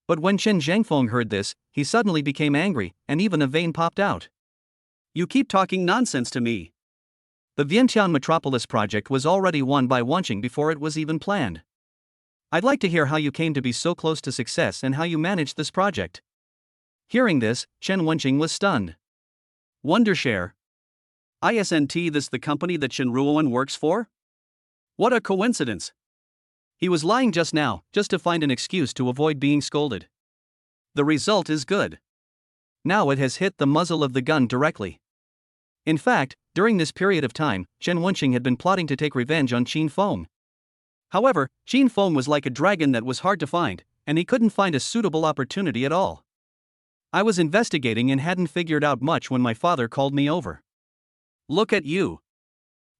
But when Chen Zhengfeng heard this, he suddenly became angry, and even a vein popped out. You keep talking nonsense to me. The Vientiane Metropolis project was already won by Wenqing before it was even planned. I'd like to hear how you came to be so close to success and how you managed this project. Hearing this, Chen Wenqing was stunned. Wondershare. Isn't this the company that Chen Ruoan works for? What a coincidence. He was lying just now, just to find an excuse to avoid being scolded. The result is good. Now it has hit the muzzle of the gun directly. In fact, during this period of time, Chen Wenqing had been plotting to take revenge on Xin Feng. However, Xin Feng was like a dragon that was hard to find, and he couldn't find a suitable opportunity at all. I was investigating and hadn't figured out much when my father called me over. Look at you.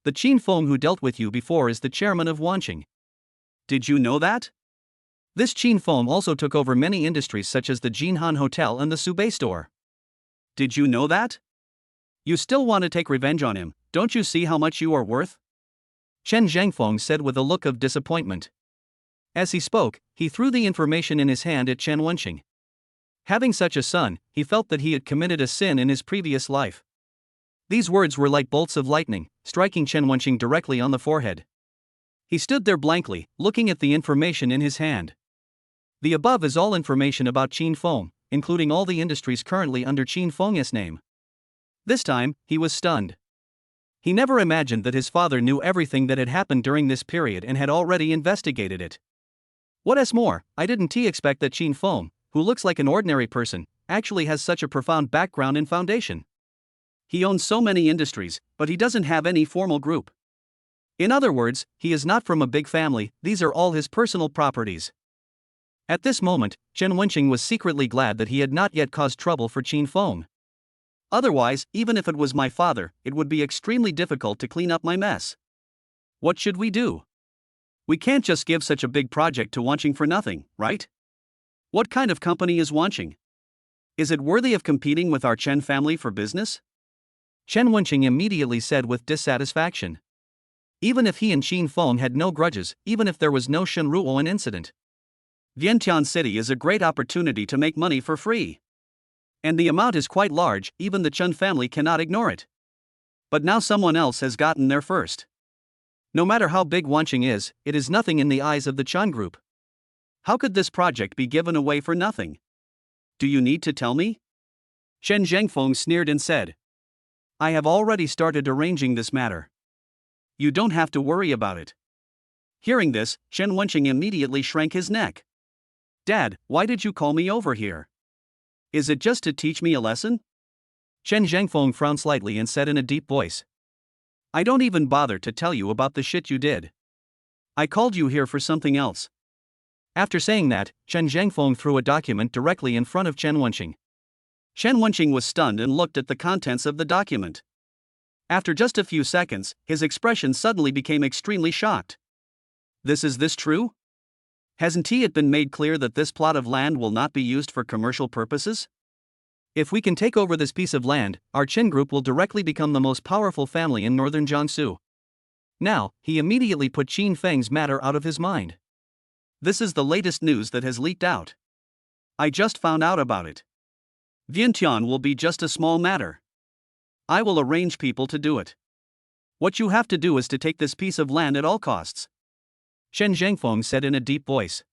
The Xin Feng who dealt with you before is the chairman of Wenqing. Did you know that? This Xin Feng also took over many industries such as the Jinhan Hotel and the Subei store. Did you know that? You still want to take revenge on him, don't you see how much you are worth? Chen Zhengfeng said with a look of disappointment. As he spoke, he threw the information in his hand at Chen Wenqing. Having such a son, he felt that he had committed a sin in his previous life. These words were like bolts of lightning, striking Chen Wenqing directly on the forehead. He stood there blankly, looking at the information in his hand. The above is all information about Xin Feng, including all the industries currently under Xin Feng's name. This time, he was stunned. He never imagined that his father knew everything that had happened during this period and had already investigated it. What is more, I didn't expect that Xin Feng, who looks like an ordinary person, actually has such a profound background and foundation. He owns so many industries, but he doesn't have any formal group. In other words, he is not from a big family, these are all his personal properties. At this moment, Chen Wenqing was secretly glad that he had not yet caused trouble for Xin Feng. Otherwise, even if it was my father, it would be extremely difficult to clean up my mess. What should we do? We can't just give such a big project to Wenqing for nothing, right? What kind of company is Wenqing? Is it worthy of competing with our Chen family for business? Chen Wenqing immediately said with dissatisfaction. Even if he and Xin Feng had no grudges, even if there was no Shen Ruoan incident, Vientiane City is a great opportunity to make money for free. And the amount is quite large, even the Chen family cannot ignore it. But now someone else has gotten there first. No matter how big Wenqing is, it is nothing in the eyes of the Chen group. How could this project be given away for nothing? Do you need to tell me? Chen Zhengfeng sneered and said. I have already started arranging this matter. You don't have to worry about it. Hearing this, Chen Wenqing immediately shrank his neck. Dad, why did you call me over here? Is it just to teach me a lesson? Chen Zhengfeng frowned slightly and said in a deep voice. I don't even bother to tell you about the shit you did. I called you here for something else. After saying that, Chen Zhengfeng threw a document directly in front of Chen Wenqing. Chen Wenqing was stunned and looked at the contents of the document. After just a few seconds, his expression suddenly became extremely shocked. Is this true? Hasn't it been made clear that this plot of land will not be used for commercial purposes? If we can take over this piece of land, our Chen group will directly become the most powerful family in northern Jiangsu. Now, he immediately put Qin Feng's matter out of his mind. This is the latest news that has leaked out. I just found out about it. Vientiane will be just a small matter. I will arrange people to do it. What you have to do is to take this piece of land at all costs. Chen Zhengfeng said in a deep voice.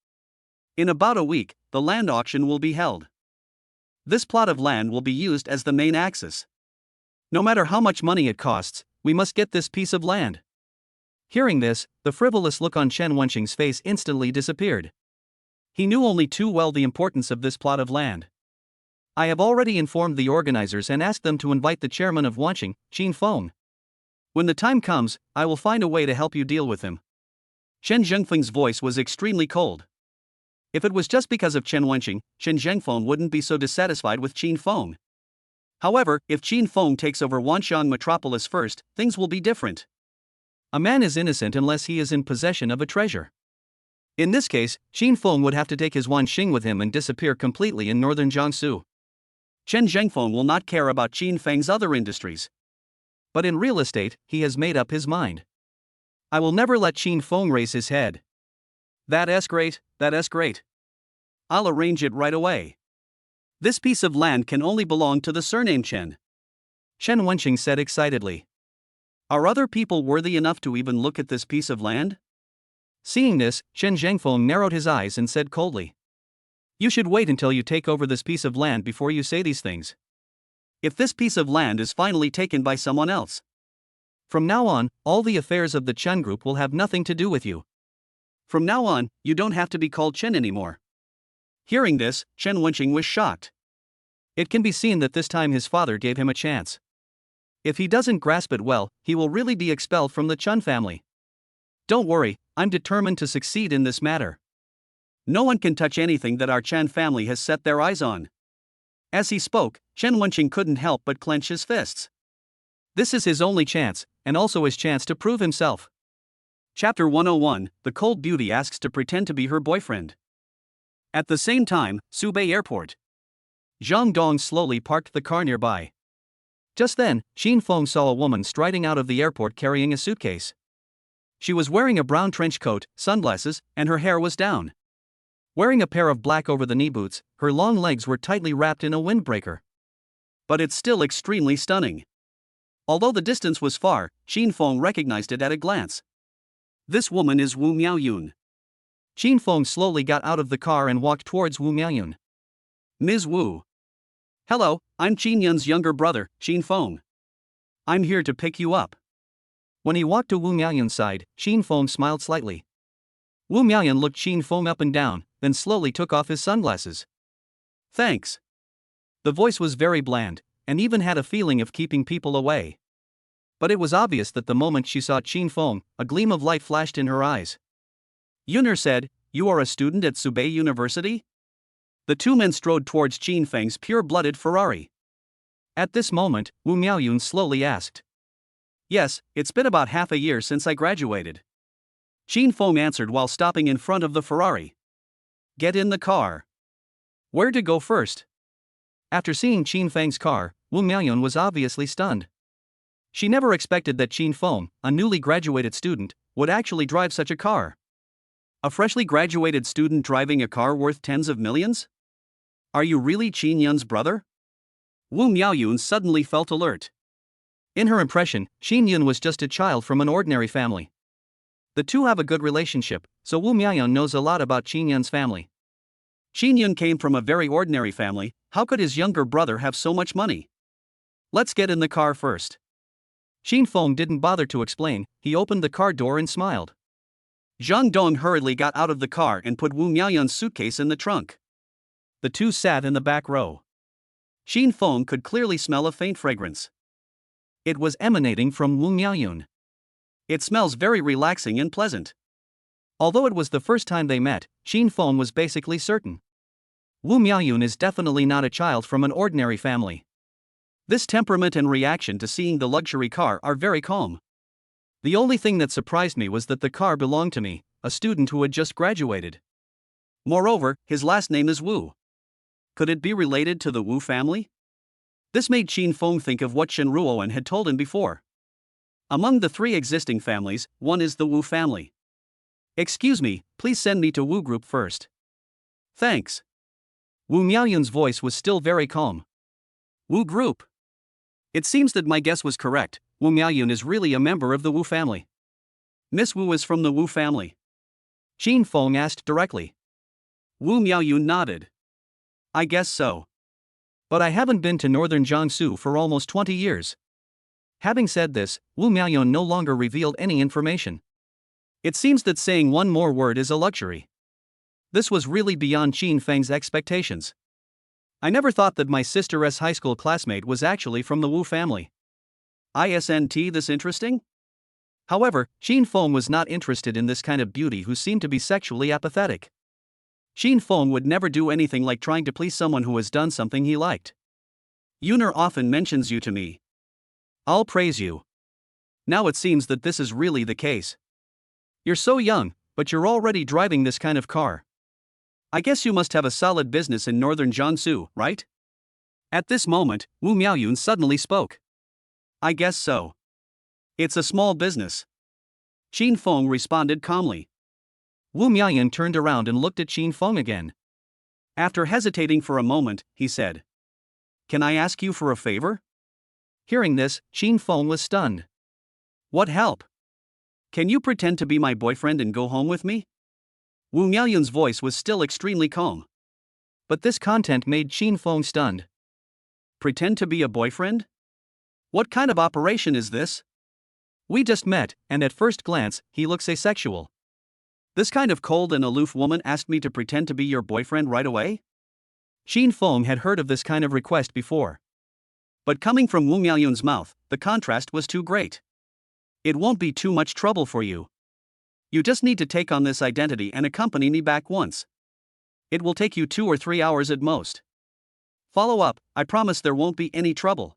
In about a week, the land auction will be held. This plot of land will be used as the main axis. No matter how much money it costs, we must get this piece of land. Hearing this, the frivolous look on Chen Wenqing's face instantly disappeared. He knew only too well the importance of this plot of land. I have already informed the organizers and asked them to invite the chairman of Wenqing, Qin Feng. When the time comes, I will find a way to help you deal with him. Chen Zhengfeng's voice was extremely cold. If it was just because of Chen Wenqing, Chen Zhengfeng wouldn't be so dissatisfied with Qin Feng. However, if Qin Feng takes over Wanxiang Metropolis first, things will be different. A man is innocent unless he is in possession of a treasure. In this case, Qin Feng would have to take his Wanxing with him and disappear completely in northern Jiangsu. Chen Zhengfeng will not care about Qin Feng's other industries. But in real estate, he has made up his mind. I will never let Qin Feng raise his head. That's great. I'll arrange it right away. This piece of land can only belong to the surname Chen. Chen Wenqing said excitedly. Are other people worthy enough to even look at this piece of land? Seeing this, Chen Zhengfeng narrowed his eyes and said coldly. You should wait until you take over this piece of land before you say these things. If this piece of land is finally taken by someone else, from now on, all the affairs of the Chen group will have nothing to do with you. From now on, you don't have to be called Chen anymore. Hearing this, Chen Wenqing was shocked. It can be seen that this time his father gave him a chance. If he doesn't grasp it well, he will really be expelled from the Chen family. Don't worry, I'm determined to succeed in this matter. No one can touch anything that our Chen family has set their eyes on. As he spoke, Chen Wenqing couldn't help but clench his fists. This is his only chance, and also his chance to prove himself. Chapter 101, The Cold Beauty asks to pretend to be her boyfriend. At the same time, Subei Airport. Zhang Dong slowly parked the car nearby. Just then, Qin Feng saw a woman striding out of the airport carrying a suitcase. She was wearing a brown trench coat, sunglasses, and her hair was down. Wearing a pair of black over-the-knee boots, her long legs were tightly wrapped in a windbreaker. But it's still extremely stunning. Although the distance was far, Qin Feng recognized it at a glance. This woman is Wu Miaoyun. Qin Feng slowly got out of the car and walked towards Wu Miaoyun. Ms. Wu. Hello, I'm Qin Yun's younger brother, Qin Feng. I'm here to pick you up. When he walked to Wu Miaoyun's side, Qin Feng smiled slightly. Wu Miaoyun looked Qin Feng up and down, then slowly took off his sunglasses. Thanks. The voice was very bland, and even had a feeling of keeping people away. But it was obvious that the moment she saw Qin Feng, a gleam of light flashed in her eyes. Yunner said, You are a student at Subei University? The two men strode towards Qin Feng's pure-blooded Ferrari. At this moment, Wu Miaoyun slowly asked. Yes, it's been about half a year since I graduated. Qin Feng answered while stopping in front of the Ferrari. Get in the car. Where to go first? After seeing Qin Feng's car, Wu Miaoyun was obviously stunned. She never expected that Qin Feng, a newly graduated student, would actually drive such a car. A freshly graduated student driving a car worth tens of millions? Are you really Qin Yun's brother? Wu Miaoyun suddenly felt alert. In her impression, Qin Yun was just a child from an ordinary family. The two have a good relationship, so Wu Miaoyun knows a lot about Qin Yun's family. Qin Yun came from a very ordinary family, how could his younger brother have so much money? Let's get in the car first. Qin Feng didn't bother to explain, he opened the car door and smiled. Zhang Dong hurriedly got out of the car and put Wu Miaoyun's suitcase in the trunk. The two sat in the back row. Qin Feng could clearly smell a faint fragrance. It was emanating from Wu Miaoyun. It smells very relaxing and pleasant. Although it was the first time they met, Qin Feng was basically certain. Wu Miaoyun is definitely not a child from an ordinary family. This temperament and reaction to seeing the luxury car are very calm. The only thing that surprised me was that the car belonged to me, a student who had just graduated. Moreover, his last name is Wu. Could it be related to the Wu family? This made Qin Feng think of what Shen Ruoan had told him before. Among the three existing families, one is the Wu family. Excuse me, please send me to Wu Group first. Thanks. Wu Miaoyun's voice was still very calm. Wu Group. It seems that my guess was correct. Wu Miaoyun is really a member of the Wu family. Miss Wu is from the Wu family? Qin Feng asked directly. Wu Miaoyun nodded. I guess so. But I haven't been to northern Jiangsu for almost 20 years. Having said this, Wu Miaoyun no longer revealed any information. It seems that saying one more word is a luxury. This was really beyond Qin Feng's expectations. I never thought that my sister's high school classmate was actually from the Wu family. Isn't this interesting? However, Qin Feng was not interested in this kind of beauty who seemed to be sexually apathetic. Qin Feng would never do anything like trying to please someone who has done something he liked. Yuner often mentions you to me. I'll praise you. Now it seems that this is really the case. You're so young, but you're already driving this kind of car. I guess you must have a solid business in northern Jiangsu, right? At this moment, Wu Miaoyun suddenly spoke. I guess so. It's a small business. Qin Feng responded calmly. Wu Miaoyun turned around and looked at Qin Feng again. After hesitating for a moment, he said, "Can I ask you for a favor?" Hearing this, Qin Feng was stunned. What help? Can you pretend to be my boyfriend and go home with me? Wu Miaoyun's voice was still extremely calm. But this content made Qin Feng stunned. Pretend to be a boyfriend? What kind of operation is this? We just met, and at first glance, he looks asexual. This kind of cold and aloof woman asked me to pretend to be your boyfriend right away? Qin Feng had heard of this kind of request before. But coming from Wu Miaoyun's mouth, the contrast was too great. It won't be too much trouble for you. You just need to take on this identity and accompany me back once. It will take you 2 or 3 hours at most. Follow up, I promise there won't be any trouble.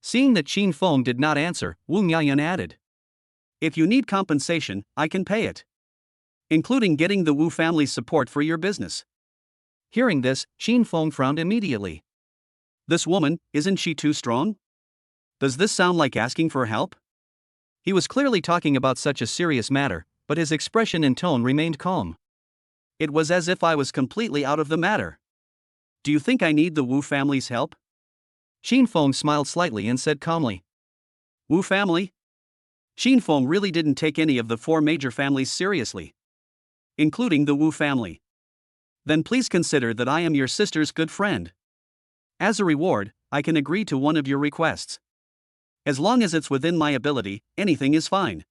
Seeing that Qin Feng did not answer, Wu Miaoyun added. If you need compensation, I can pay it. Including getting the Wu family's support for your business. Hearing this, Qin Feng frowned immediately. This woman, isn't she too strong? Does this sound like asking for help? He was clearly talking about such a serious matter, but his expression and tone remained calm. It was as if I was completely out of the matter. Do you think I need the Wu family's help? Qin Feng smiled slightly and said calmly. Wu family? Qin Feng really didn't take any of the 4 major families seriously, including the Wu family. Then please consider that I am your sister's good friend. As a reward, I can agree to one of your requests. As long as it's within my ability, anything is fine.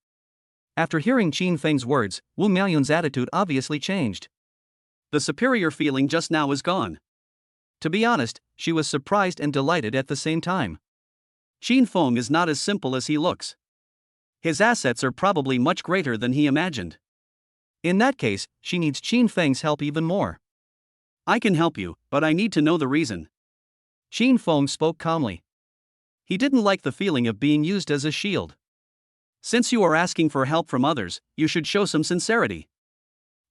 After hearing Qin Feng's words, Wu Miaoyun's attitude obviously changed. The superior feeling just now is gone. To be honest, she was surprised and delighted at the same time. Qin Feng is not as simple as he looks. His assets are probably much greater than he imagined. In that case, she needs Qin Feng's help even more. I can help you, but I need to know the reason. Qin Feng spoke calmly. He didn't like the feeling of being used as a shield. Since you are asking for help from others, you should show some sincerity.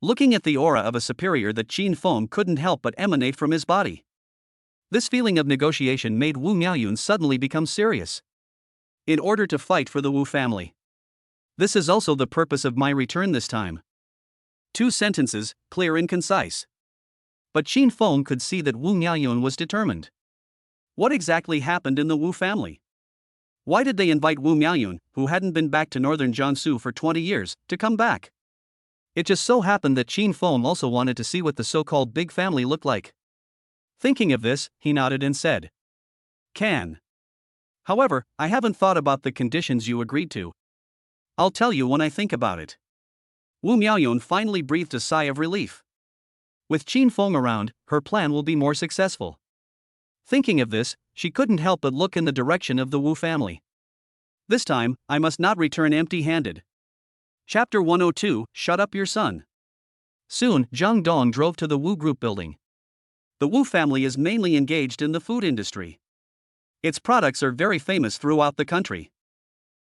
Looking at the aura of a superior that Qin Feng couldn't help but emanate from his body. This feeling of negotiation made Wu Miaoyun suddenly become serious. In order to fight for the Wu family. This is also the purpose of my return this time. 2 sentences, clear and concise. But Qin Feng could see that Wu Miaoyun was determined. What exactly happened in the Wu family? Why did they invite Wu Miaoyun, who hadn't been back to northern Jiangsu for 20 years, to come back? It just so happened that Qin Feng also wanted to see what the so-called big family looked like. Thinking of this, he nodded and said, "Can." However, I haven't thought about the conditions you agreed to. I'll tell you when I think about it. Wu Miaoyun finally breathed a sigh of relief. With Qin Feng around, her plan will be more successful. Thinking of this, she couldn't help but look in the direction of the Wu family. This time, I must not return empty-handed. Chapter 102, Shut Up Your Son. Soon, Zhang Dong drove to the Wu Group building. The Wu family is mainly engaged in the food industry. Its products are very famous throughout the country.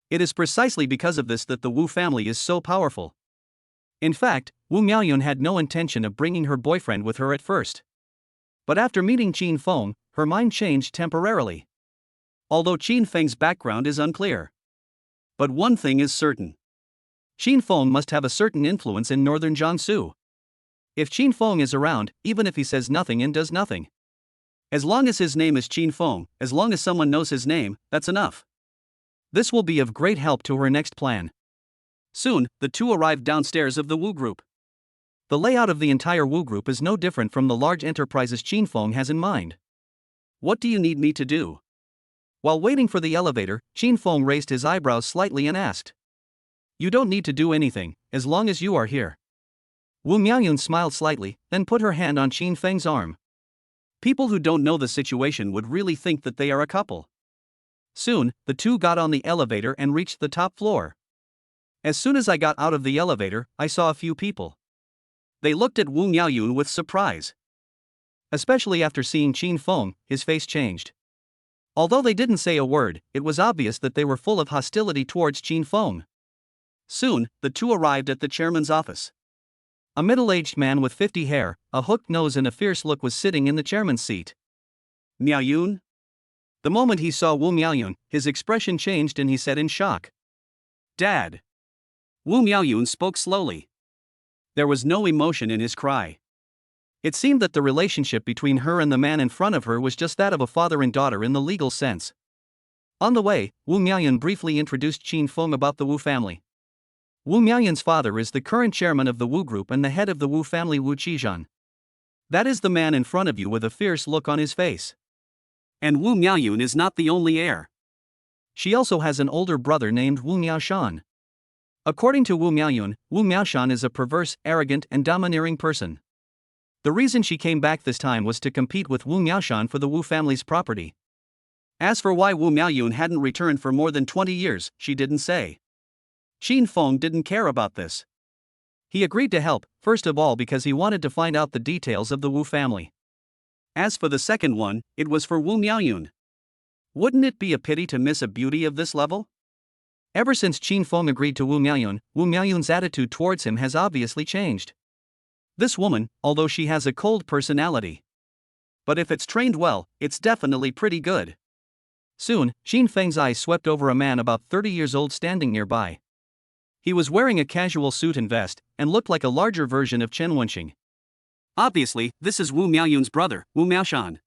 It is precisely because of this that the Wu family is so powerful. In fact, Wu Miaoyun had no intention of bringing her boyfriend with her at first. But after meeting Qin Feng, her mind changed temporarily. Although Qin Feng's background is unclear. But one thing is certain. Qin Feng must have a certain influence in northern Jiangsu. If Qin Feng is around, even if he says nothing and does nothing. As long as his name is Qin Feng, as long as someone knows his name, that's enough. This will be of great help to her next plan. Soon, the two arrived downstairs of the Wu Group. The layout of the entire Wu Group is no different from the large enterprises Qin Feng has in mind. What do you need me to do? While waiting for the elevator, Qin Feng raised his eyebrows slightly and asked. You don't need to do anything, as long as you are here. Wu Miaoyun smiled slightly, then put her hand on Qin Feng's arm. People who don't know the situation would really think that they are a couple. Soon, the two got on the elevator and reached the top floor. As soon as I got out of the elevator, I saw a few people. They looked at Wu Miaoyun with surprise. Especially after seeing Qin Feng, his face changed. Although they didn't say a word, it was obvious that they were full of hostility towards Qin Feng. Soon, the two arrived at the chairman's office. A middle-aged man with 50 hair, a hooked nose and a fierce look was sitting in the chairman's seat. Miaoyun? The moment he saw Wu Miaoyun, his expression changed and he said in shock. Dad. Wu Miaoyun spoke slowly. There was no emotion in his cry. It seemed that the relationship between her and the man in front of her was just that of a father and daughter in the legal sense. On the way, Wu Miaoyun briefly introduced Qin Feng about the Wu family. Wu Miaoyun's father is the current chairman of the Wu Group and the head of the Wu family, Wu Qizhan. That is the man in front of you with a fierce look on his face. And Wu Miaoyun is not the only heir. She also has an older brother named Wu Miaoshan. According to Wu Miaoyun, Wu Miaoshan is a perverse, arrogant, and domineering person. The reason she came back this time was to compete with Wu Miaoshan for the Wu family's property. As for why Wu Miaoyun hadn't returned for more than 20 years, she didn't say. Qin Feng didn't care about this. He agreed to help, first of all because he wanted to find out the details of the Wu family. As for the second one, it was for Wu Miaoyun. Wouldn't it be a pity to miss a beauty of this level? Ever since Qin Feng agreed to Wu Miaoyun's attitude towards him has obviously changed. This woman, although she has a cold personality. But if it's trained well, it's definitely pretty good. Soon, Qin Feng's eyes swept over a man about 30 years old standing nearby. He was wearing a casual suit and vest, and looked like a larger version of Chen Wenxing. Obviously, this is Wu Miaoyun's brother, Wu Miaoshan.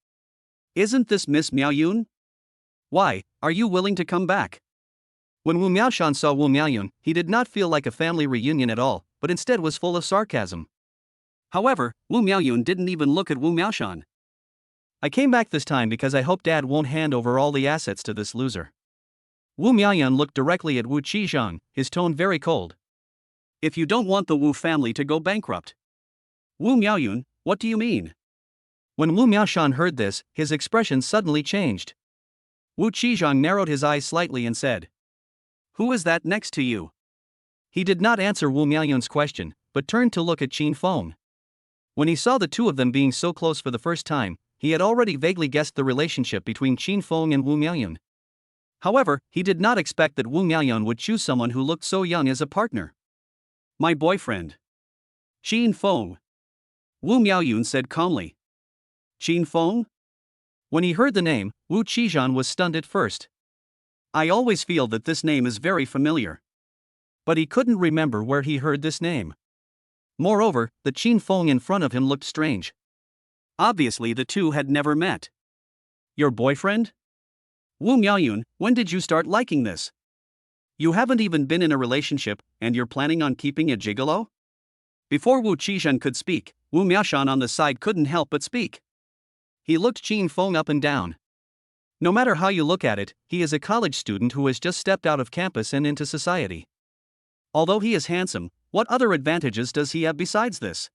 Isn't this Miss Miaoyun? Why, are you willing to come back? When Wu Miaoshan saw Wu Miaoyun, he did not feel like a family reunion at all, but instead was full of sarcasm. However, Wu Miaoyun didn't even look at Wu Miaoshan. I came back this time because I hope Dad won't hand over all the assets to this loser. Wu Miaoyun looked directly at Wu Qizhan, his tone very cold. If you don't want the Wu family to go bankrupt. Wu Miaoyun, what do you mean? When Wu Miaoshan heard this, his expression suddenly changed. Wu Qizhan narrowed his eyes slightly and said. Who is that next to you? He did not answer Wu Miaoyun's question, but turned to look at Qin Feng. When he saw the two of them being so close for the first time, he had already vaguely guessed the relationship between Qin Feng and Wu Miaoyun. However, he did not expect that Wu Miaoyun would choose someone who looked so young as a partner. My boyfriend. Qin Feng. Wu Miaoyun said calmly. Qin Feng? When he heard the name, Wu Qizhan was stunned at first. I always feel that this name is very familiar. But he couldn't remember where he heard this name. Moreover, the Qin Feng in front of him looked strange. Obviously the two had never met. Your boyfriend? Wu Miaoyun, when did you start liking this? You haven't even been in a relationship, and you're planning on keeping a gigolo? Before Wu Qizhan could speak, Wu Miaoshan on the side couldn't help but speak. He looked Qin Feng up and down. No matter how you look at it, he is a college student who has just stepped out of campus and into society. Although he is handsome, what other advantages does he have besides this?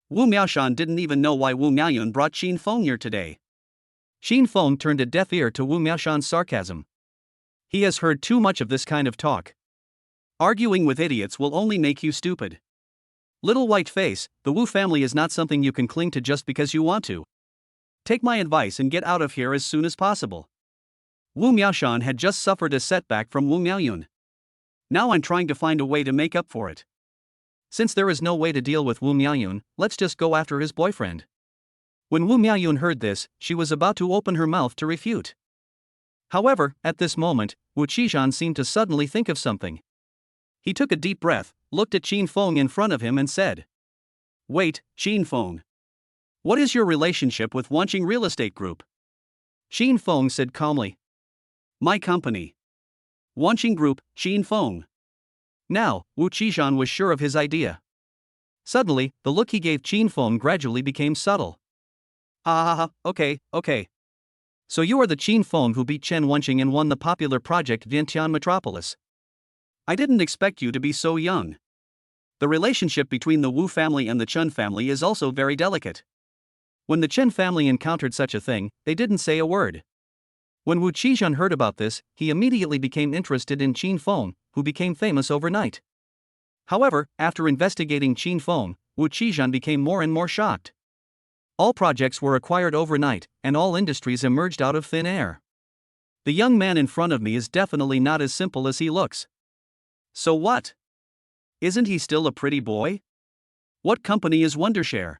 Wu Miaoshan didn't even know why Wu Miaoyun brought Qin Feng here today. Qin Feng turned a deaf ear to Wu Miaoshan's sarcasm. He has heard too much of this kind of talk. Arguing with idiots will only make you stupid. Little white face, the Wu family is not something you can cling to just because you want to. Take my advice and get out of here as soon as possible. Wu Miaoshan had just suffered a setback from Wu Miaoyun. Now I'm trying to find a way to make up for it. Since there is no way to deal with Wu Miaoyun, let's just go after his boyfriend. When Wu Miaoyun heard this, she was about to open her mouth to refute. However, at this moment, Wu Qizhan seemed to suddenly think of something. He took a deep breath, looked at Qin Feng in front of him and said, "Wait, Qin Feng. What is your relationship with Wanqing Real Estate Group?" Qin Feng said calmly, "My company. Wanqing Group, Qin Feng." Now, Wu Qizhan was sure of his idea. Suddenly, the look he gave Qin Feng gradually became subtle. Okay. So you are the Qin Feng who beat Chen Wanqing and won the popular project Vientiane Metropolis. I didn't expect you to be so young. The relationship between the Wu family and the Chen family is also very delicate. When the Chen family encountered such a thing, they didn't say a word. When Wu Qizhan heard about this, he immediately became interested in Qin Feng, who became famous overnight. However, after investigating Qin Feng, Wu Qizhan became more and more shocked. All projects were acquired overnight, and all industries emerged out of thin air. The young man in front of me is definitely not as simple as he looks. So what? Isn't he still a pretty boy? What company is Wondershare?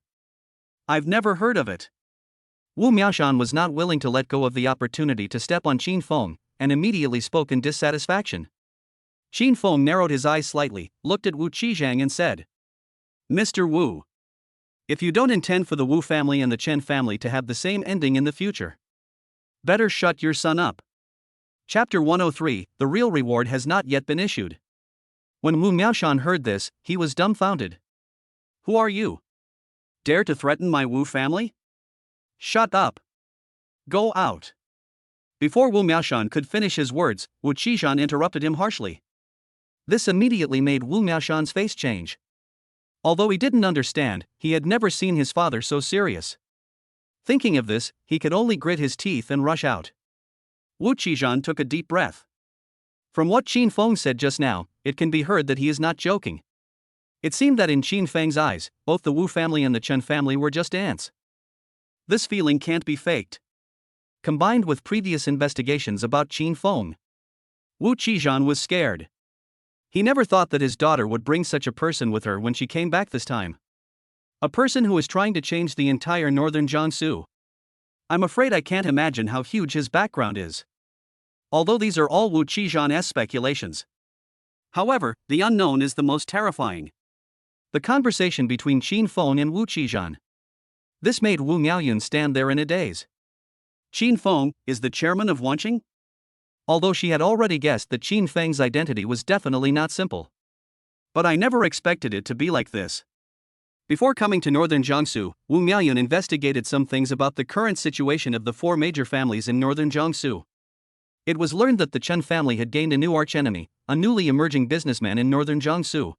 I've never heard of it. Wu Miaoshan was not willing to let go of the opportunity to step on Qin Feng, and immediately spoke in dissatisfaction. Qin Feng narrowed his eyes slightly, looked at Wu Qizhan and said, "Mr. Wu, if you don't intend for the Wu family and the Chen family to have the same ending in the future, better shut your son up." Chapter 103, The Real Reward has not yet been issued. When Wu Miaoshan heard this, he was dumbfounded. Who are you? Dare to threaten my Wu family? Shut up. Go out. Before Wu Miaoshan could finish his words, Wu Qizhan interrupted him harshly. This immediately made Wu Miaoshan's face change. Although he didn't understand, he had never seen his father so serious. Thinking of this, he could only grit his teeth and rush out. Wu Qizhan took a deep breath. From what Qin Feng said just now, it can be heard that he is not joking. It seemed that in Qin Feng's eyes, both the Wu family and the Chen family were just ants. This feeling can't be faked. Combined with previous investigations about Qin Feng, Wu Qizhan was scared. He never thought that his daughter would bring such a person with her when she came back this time. A person who is trying to change the entire northern Jiangsu. I'm afraid I can't imagine how huge his background is. Although these are all Wu Qizhan's speculations. However, the unknown is the most terrifying. The conversation between Qin Feng and Wu Qizhan. This made Wu Miaoyun stand there in a daze. Qin Feng is the chairman of Wanqing? Although she had already guessed that Qin Feng's identity was definitely not simple. But I never expected it to be like this. Before coming to northern Jiangsu, Wu Miaoyun investigated some things about the current situation of the four major families in northern Jiangsu. It was learned that the Chen family had gained a new archenemy, a newly emerging businessman in northern Jiangsu.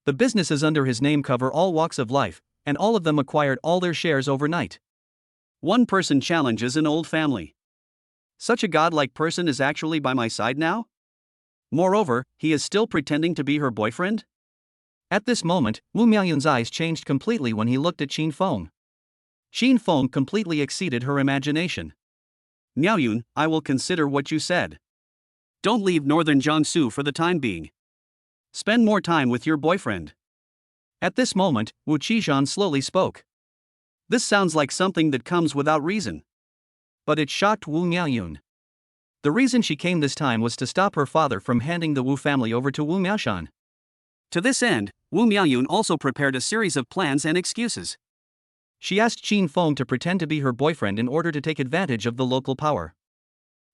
The businesses under his name cover all walks of life, and all of them acquired all their shares overnight. One person challenges an old family. Such a godlike person is actually by my side now? Moreover, he is still pretending to be her boyfriend? At this moment, Wu Miaoyun's eyes changed completely when he looked at Qin Feng. Qin Feng completely exceeded her imagination. Miaoyun, I will consider what you said. Don't leave northern Jiangsu for the time being. Spend more time with your boyfriend. At this moment, Wu Qizhan slowly spoke. This sounds like something that comes without reason. But it shocked Wu Miaoyun. The reason she came this time was to stop her father from handing the Wu family over to Wu Miaoshan. To this end, Wu Miaoyun also prepared a series of plans and excuses. She asked Qin Feng to pretend to be her boyfriend in order to take advantage of the local power.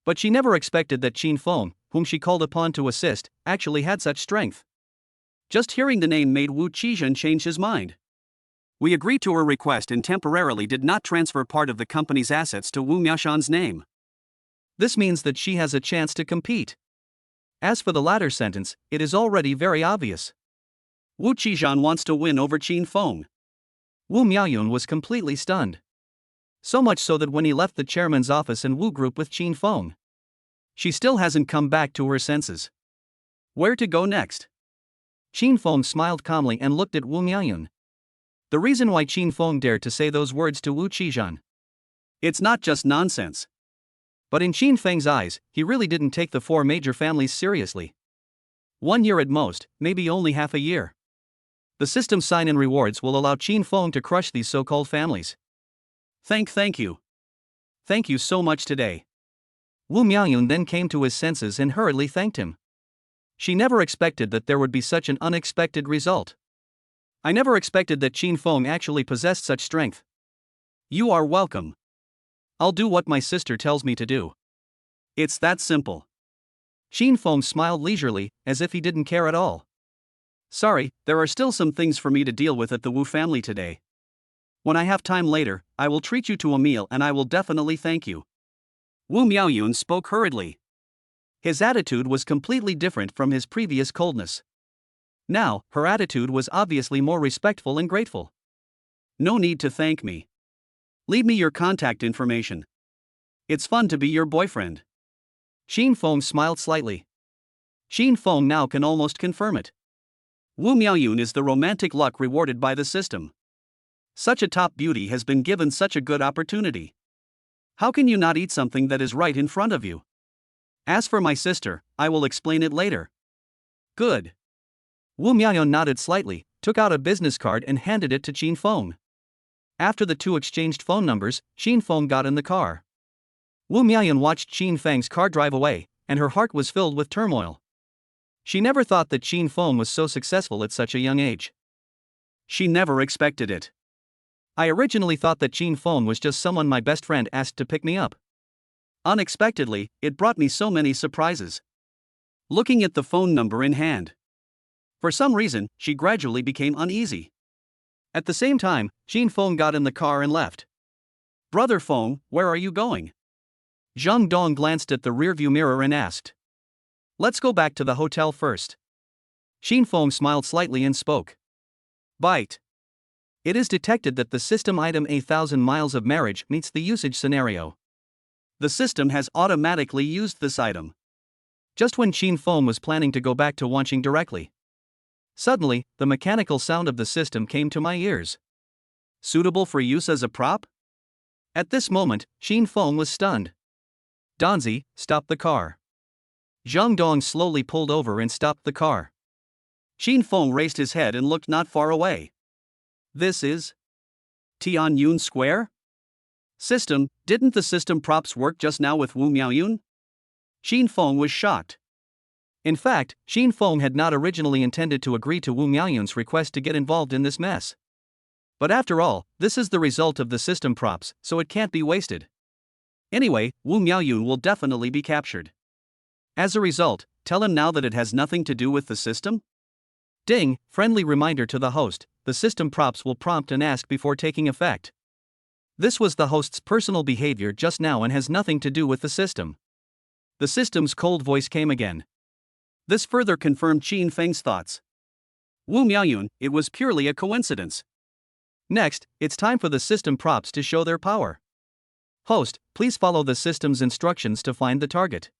But she never expected that Qin Feng, whom she called upon to assist, actually had such strength. Just hearing the name made Wu Qizhan change his mind. We agreed to her request and temporarily did not transfer part of the company's assets to Wu Miaoshan's name. This means that she has a chance to compete. As for the latter sentence, it is already very obvious. Wu Qizhan wants to win over Qin Feng. Wu Miaoyun was completely stunned. So much so that when he left the chairman's office in Wu Group with Qin Feng, she still hasn't come back to her senses. Where to go next? Qin Feng smiled calmly and looked at Wu Miaoyun. The reason why Qin Feng dared to say those words to Wu Qizhan. It's not just nonsense. But in Qin Feng's eyes, he really didn't take the four major families seriously. 1 year at most, maybe only half a year. The system sign-in rewards will allow Qin Feng to crush these so-called families. Thank you. Thank you so much today. Wu Miaoyun then came to his senses and hurriedly thanked him. She never expected that there would be such an unexpected result. I never expected that Qin Feng actually possessed such strength. You are welcome. I'll do what my sister tells me to do. It's that simple. Qin Feng smiled leisurely, as if he didn't care at all. Sorry, there are still some things for me to deal with at the Wu family today. When I have time later, I will treat you to a meal and I will definitely thank you. Wu Miaoyun spoke hurriedly. His attitude was completely different from his previous coldness. Now, her attitude was obviously more respectful and grateful. No need to thank me. Leave me your contact information. It's fun to be your boyfriend. Qin Feng smiled slightly. Qin Feng now can almost confirm it. Wu Miaoyun is the romantic luck rewarded by the system. Such a top beauty has been given such a good opportunity. How can you not eat something that is right in front of you? As for my sister, I will explain it later. Good. Wu Miaoyun nodded slightly, took out a business card and handed it to Qin Feng. After the two exchanged phone numbers, Qin Feng got in the car. Wu Miaoyun watched Qin Feng's car drive away, and her heart was filled with turmoil. She never thought that Qin Feng was so successful at such a young age. She never expected it. I originally thought that Qin Feng was just someone my best friend asked to pick me up. Unexpectedly, it brought me so many surprises. Looking at the phone number in hand. For some reason, she gradually became uneasy. At the same time, Qin Feng got in the car and left. Brother Feng, where are you going? Zhang Dong glanced at the rearview mirror and asked. Let's go back to the hotel first. Qin Feng smiled slightly and spoke. Bite. It is detected that the system item 1,000 miles of marriage meets the usage scenario. The system has automatically used this item. Just when Qin Feng was planning to go back to watching directly. Suddenly, the mechanical sound of the system came to my ears. Suitable for use as a prop? At this moment, Qin Feng was stunned. Donzi, stop the car. Zhang Dong slowly pulled over and stopped the car. Qin Feng raised his head and looked not far away. This is Tianyun Square? System, didn't the system props work just now with Wu Miaoyun? Qin Feng was shocked. In fact, Qin Feng had not originally intended to agree to Wu Miaoyun's request to get involved in this mess. But after all, this is the result of the system props, so it can't be wasted. Anyway, Wu Miaoyun will definitely be captured. As a result, tell him now that it has nothing to do with the system? Ding, friendly reminder to the host, the system props will prompt and ask before taking effect. This was the host's personal behavior just now and has nothing to do with the system. The system's cold voice came again. This further confirmed Qin Feng's thoughts. Wu Miaoyun, it was purely a coincidence. Next, it's time for the system props to show their power. Host, please follow the system's instructions to find the target.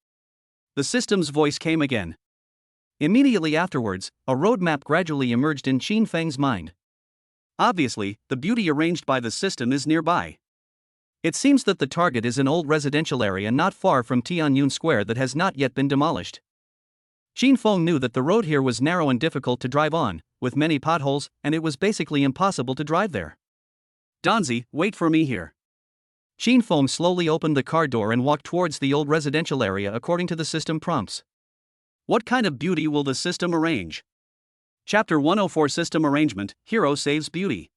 The system's voice came again. Immediately afterwards, a roadmap gradually emerged in Qin Feng's mind. Obviously, the beauty arranged by the system is nearby. It seems that the target is an old residential area not far from Tianyun Square that has not yet been demolished. Qin Feng knew that the road here was narrow and difficult to drive on, with many potholes, and it was basically impossible to drive there. Donzi, wait for me here. Qin Feng slowly opened the car door and walked towards the old residential area according to the system prompts. What kind of beauty will the system arrange? Chapter 104 System Arrangement, Hero Saves Beauty.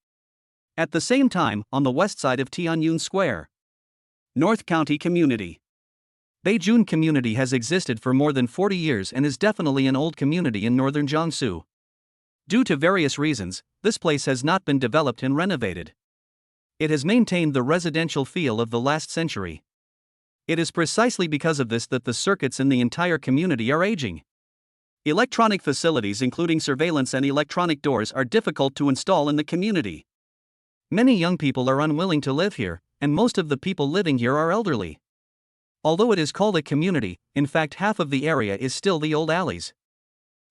At the same time, on the west side of Tianyun Square. North County Community. Beijun Community has existed for more than 40 years and is definitely an old community in northern Jiangsu. Due to various reasons, this place has not been developed and renovated. It has maintained the residential feel of the last century. It is precisely because of this that the circuits in the entire community are aging. Electronic facilities, including surveillance and electronic doors, are difficult to install in the community. Many young people are unwilling to live here, and most of the people living here are elderly. Although it is called a community, in fact half of the area is still the old alleys.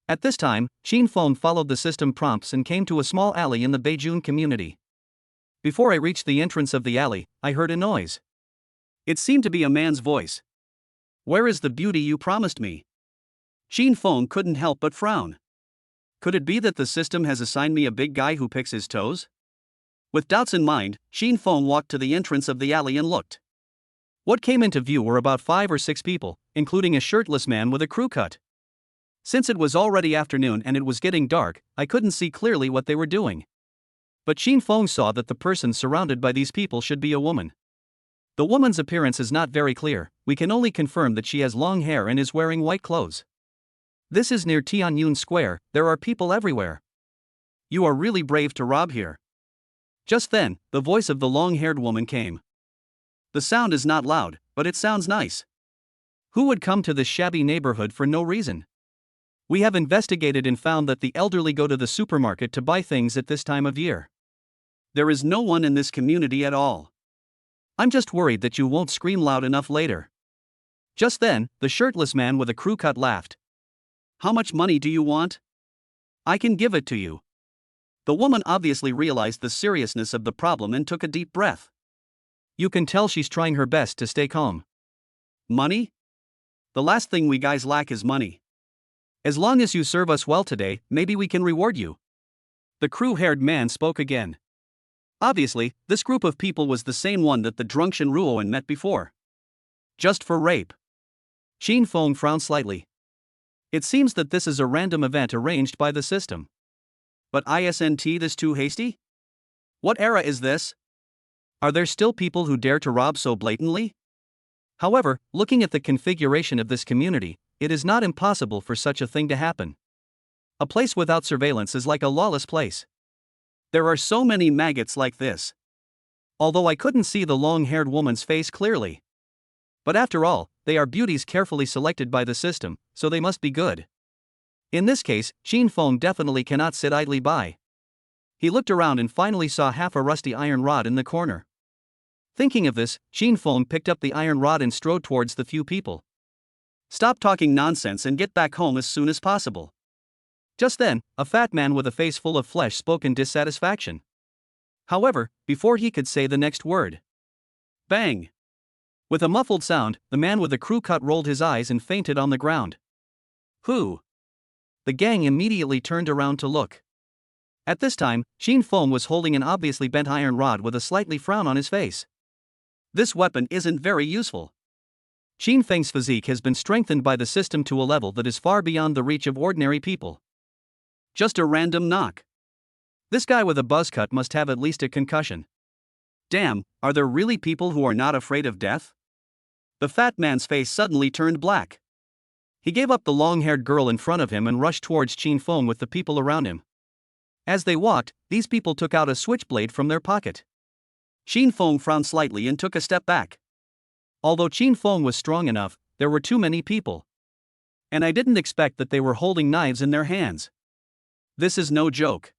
At this time, Shin Fong followed the system prompts and came to a small alley in the Beijing community. Before I reached the entrance of the alley, I heard a noise. It seemed to be a man's voice. "Where is the beauty you promised me?" Shin Fong couldn't help but frown. Could it be that the system has assigned me a big guy who picks his toes? With doubts in mind, Shin Fong walked to the entrance of the alley and looked. What came into view were about 5 or 6 people, including a shirtless man with a crew cut. Since it was already afternoon and it was getting dark, I couldn't see clearly what they were doing. But Shin Fong saw that the person surrounded by these people should be a woman. The woman's appearance is not very clear, we can only confirm that she has long hair and is wearing white clothes. This is near Tianyun Square, there are people everywhere. "You are really brave to rob here." Just then, the voice of the long-haired woman came. "The sound is not loud, but it sounds nice." Who would come to this shabby neighborhood for no reason? We have investigated and found that the elderly go to the supermarket to buy things at this time of year. There is no one in this community at all. I'm just worried that you won't scream loud enough later. Just then, the shirtless man with a crew cut laughed. "How much money do you want? I can give it to you." The woman obviously realized the seriousness of the problem and took a deep breath. You can tell she's trying her best to stay calm. "Money? The last thing we guys lack is money." As long as you serve us well today, maybe we can reward you. The crew-haired man spoke again. Obviously, this group of people was the same one that the drunk Shen Ruoan met before. Just for rape. Shin Fong frowned slightly. It seems that this is a random event arranged by the system. But isn't this too hasty? What era is this? Are there still people who dare to rob so blatantly? However, looking at the configuration of this community, it is not impossible for such a thing to happen. A place without surveillance is like a lawless place. There are so many maggots like this. Although I couldn't see the long-haired woman's face clearly. But after all, they are beauties carefully selected by the system, so they must be good. In this case, Shin Fong definitely cannot sit idly by. He looked around and finally saw half a rusty iron rod in the corner. Thinking of this, Shin Fong picked up the iron rod and strode towards the few people. "Stop talking nonsense and get back home as soon as possible." Just then, a fat man with a face full of flesh spoke in dissatisfaction. However, before he could say the next word, bang! With a muffled sound, the man with the crew cut rolled his eyes and fainted on the ground. "Who?" The gang immediately turned around to look. At this time, Shin Fong was holding an obviously bent iron rod with a slightly frown on his face. "This weapon isn't very useful." Shin Feng's physique has been strengthened by the system to a level that is far beyond the reach of ordinary people. Just a random knock. This guy with a buzz cut must have at least a concussion. Damn, are there really people who are not afraid of death? The fat man's face suddenly turned black. He gave up the long-haired girl in front of him and rushed towards Shin Fong with the people around him. As they walked, these people took out a switchblade from their pocket. Shin Fong frowned slightly and took a step back. Although Shin Fong was strong enough, there were too many people. And I didn't expect that they were holding knives in their hands. This is no joke.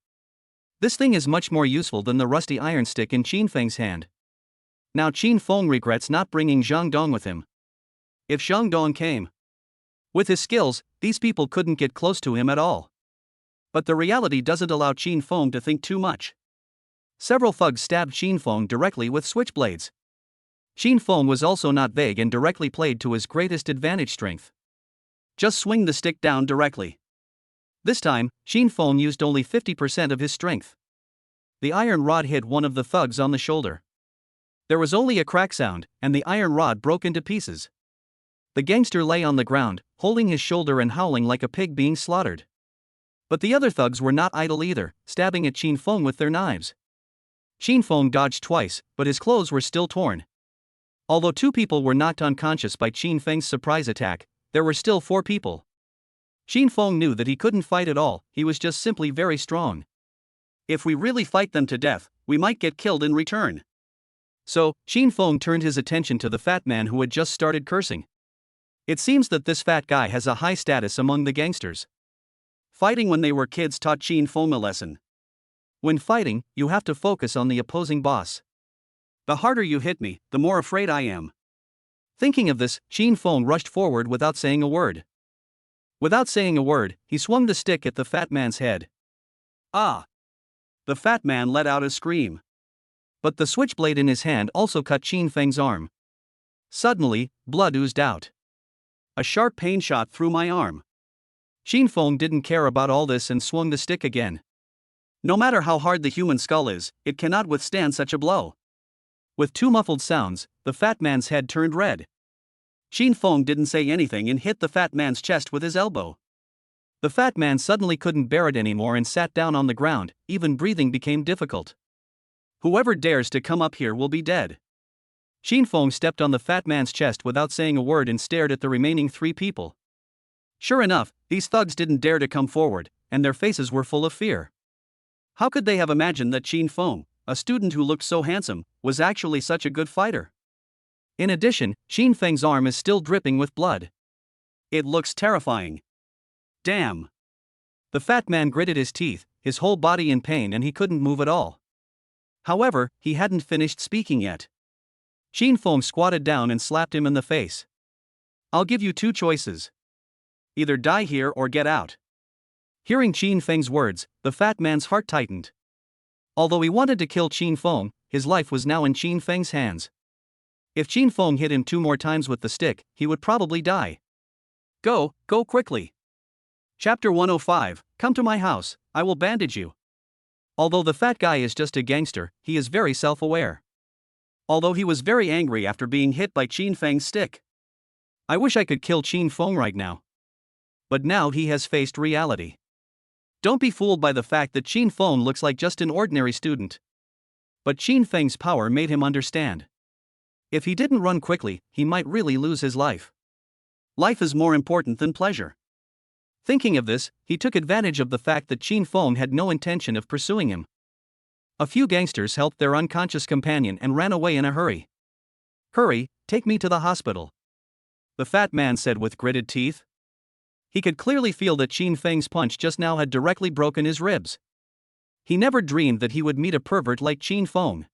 This thing is much more useful than the rusty iron stick in Shin Feng's hand. Now Shin Fong regrets not bringing Zhang Dong with him. If Zhang Dong came, with his skills, these people couldn't get close to him at all. But the reality doesn't allow Shin Fong to think too much. Several thugs stabbed Shin Fong directly with switchblades. Shin Fong was also not vague and directly played to his greatest advantage: strength. Just swing the stick down directly. This time, Shin Fong used only 50% of his strength. The iron rod hit one of the thugs on the shoulder. There was only a crack sound, and the iron rod broke into pieces. The gangster lay on the ground, holding his shoulder and howling like a pig being slaughtered. But the other thugs were not idle either, stabbing at Shin Fong with their knives. Shin Fong dodged twice, but his clothes were still torn. Although 2 people were knocked unconscious by Shin Feng's surprise attack, there were still 4 people. Shin Fong knew that he couldn't fight at all, he was just simply very strong. If we really fight them to death, we might get killed in return. So, Qin Feng turned his attention to the fat man who had just started cursing. It seems that this fat guy has a high status among the gangsters. Fighting when they were kids taught Qin Feng a lesson. When fighting, you have to focus on the opposing boss. The harder you hit me, the more afraid I am. Thinking of this, Qin Feng rushed forward without saying a word. Without saying a word, he swung the stick at the fat man's head. Ah! The fat man let out a scream. But the switchblade in his hand also cut Qin Feng's arm. Suddenly, blood oozed out. A sharp pain shot through my arm. Qin Feng didn't care about all this and swung the stick again. No matter how hard the human skull is, it cannot withstand such a blow. With two muffled sounds, the fat man's head turned red. Qin Feng didn't say anything and hit the fat man's chest with his elbow. The fat man suddenly couldn't bear it anymore and sat down on the ground, even breathing became difficult. Whoever dares to come up here will be dead. Qin Feng stepped on the fat man's chest without saying a word and stared at the remaining three people. Sure enough, these thugs didn't dare to come forward, and their faces were full of fear. How could they have imagined that Qin Feng, a student who looked so handsome, was actually such a good fighter? In addition, Qin Feng's arm is still dripping with blood. It looks terrifying. Damn. The fat man gritted his teeth, his whole body in pain, and he couldn't move at all. However, he hadn't finished speaking yet. Qin Feng squatted down and slapped him in the face. I'll give you two choices. Either die here or get out. Hearing Qin Feng's words, the fat man's heart tightened. Although he wanted to kill Qin Feng, his life was now in Qin Feng's hands. If Qin Feng hit him 2 more times with the stick, he would probably die. Go quickly. Chapter 105, come to my house, I will bandage you. Although the fat guy is just a gangster, he is very self-aware. Although he was very angry after being hit by Qin Feng's stick. I wish I could kill Qin Feng right now. But now he has faced reality. Don't be fooled by the fact that Qin Feng looks like just an ordinary student. But Qin Feng's power made him understand. If he didn't run quickly, he might really lose his life. Life is more important than pleasure. Thinking of this, he took advantage of the fact that Qin Feng had no intention of pursuing him. A few gangsters helped their unconscious companion and ran away in a hurry. Hurry, take me to the hospital, the fat man said with gritted teeth. He could clearly feel that Qin Feng's punch just now had directly broken his ribs. He never dreamed that he would meet a pervert like Qin Feng.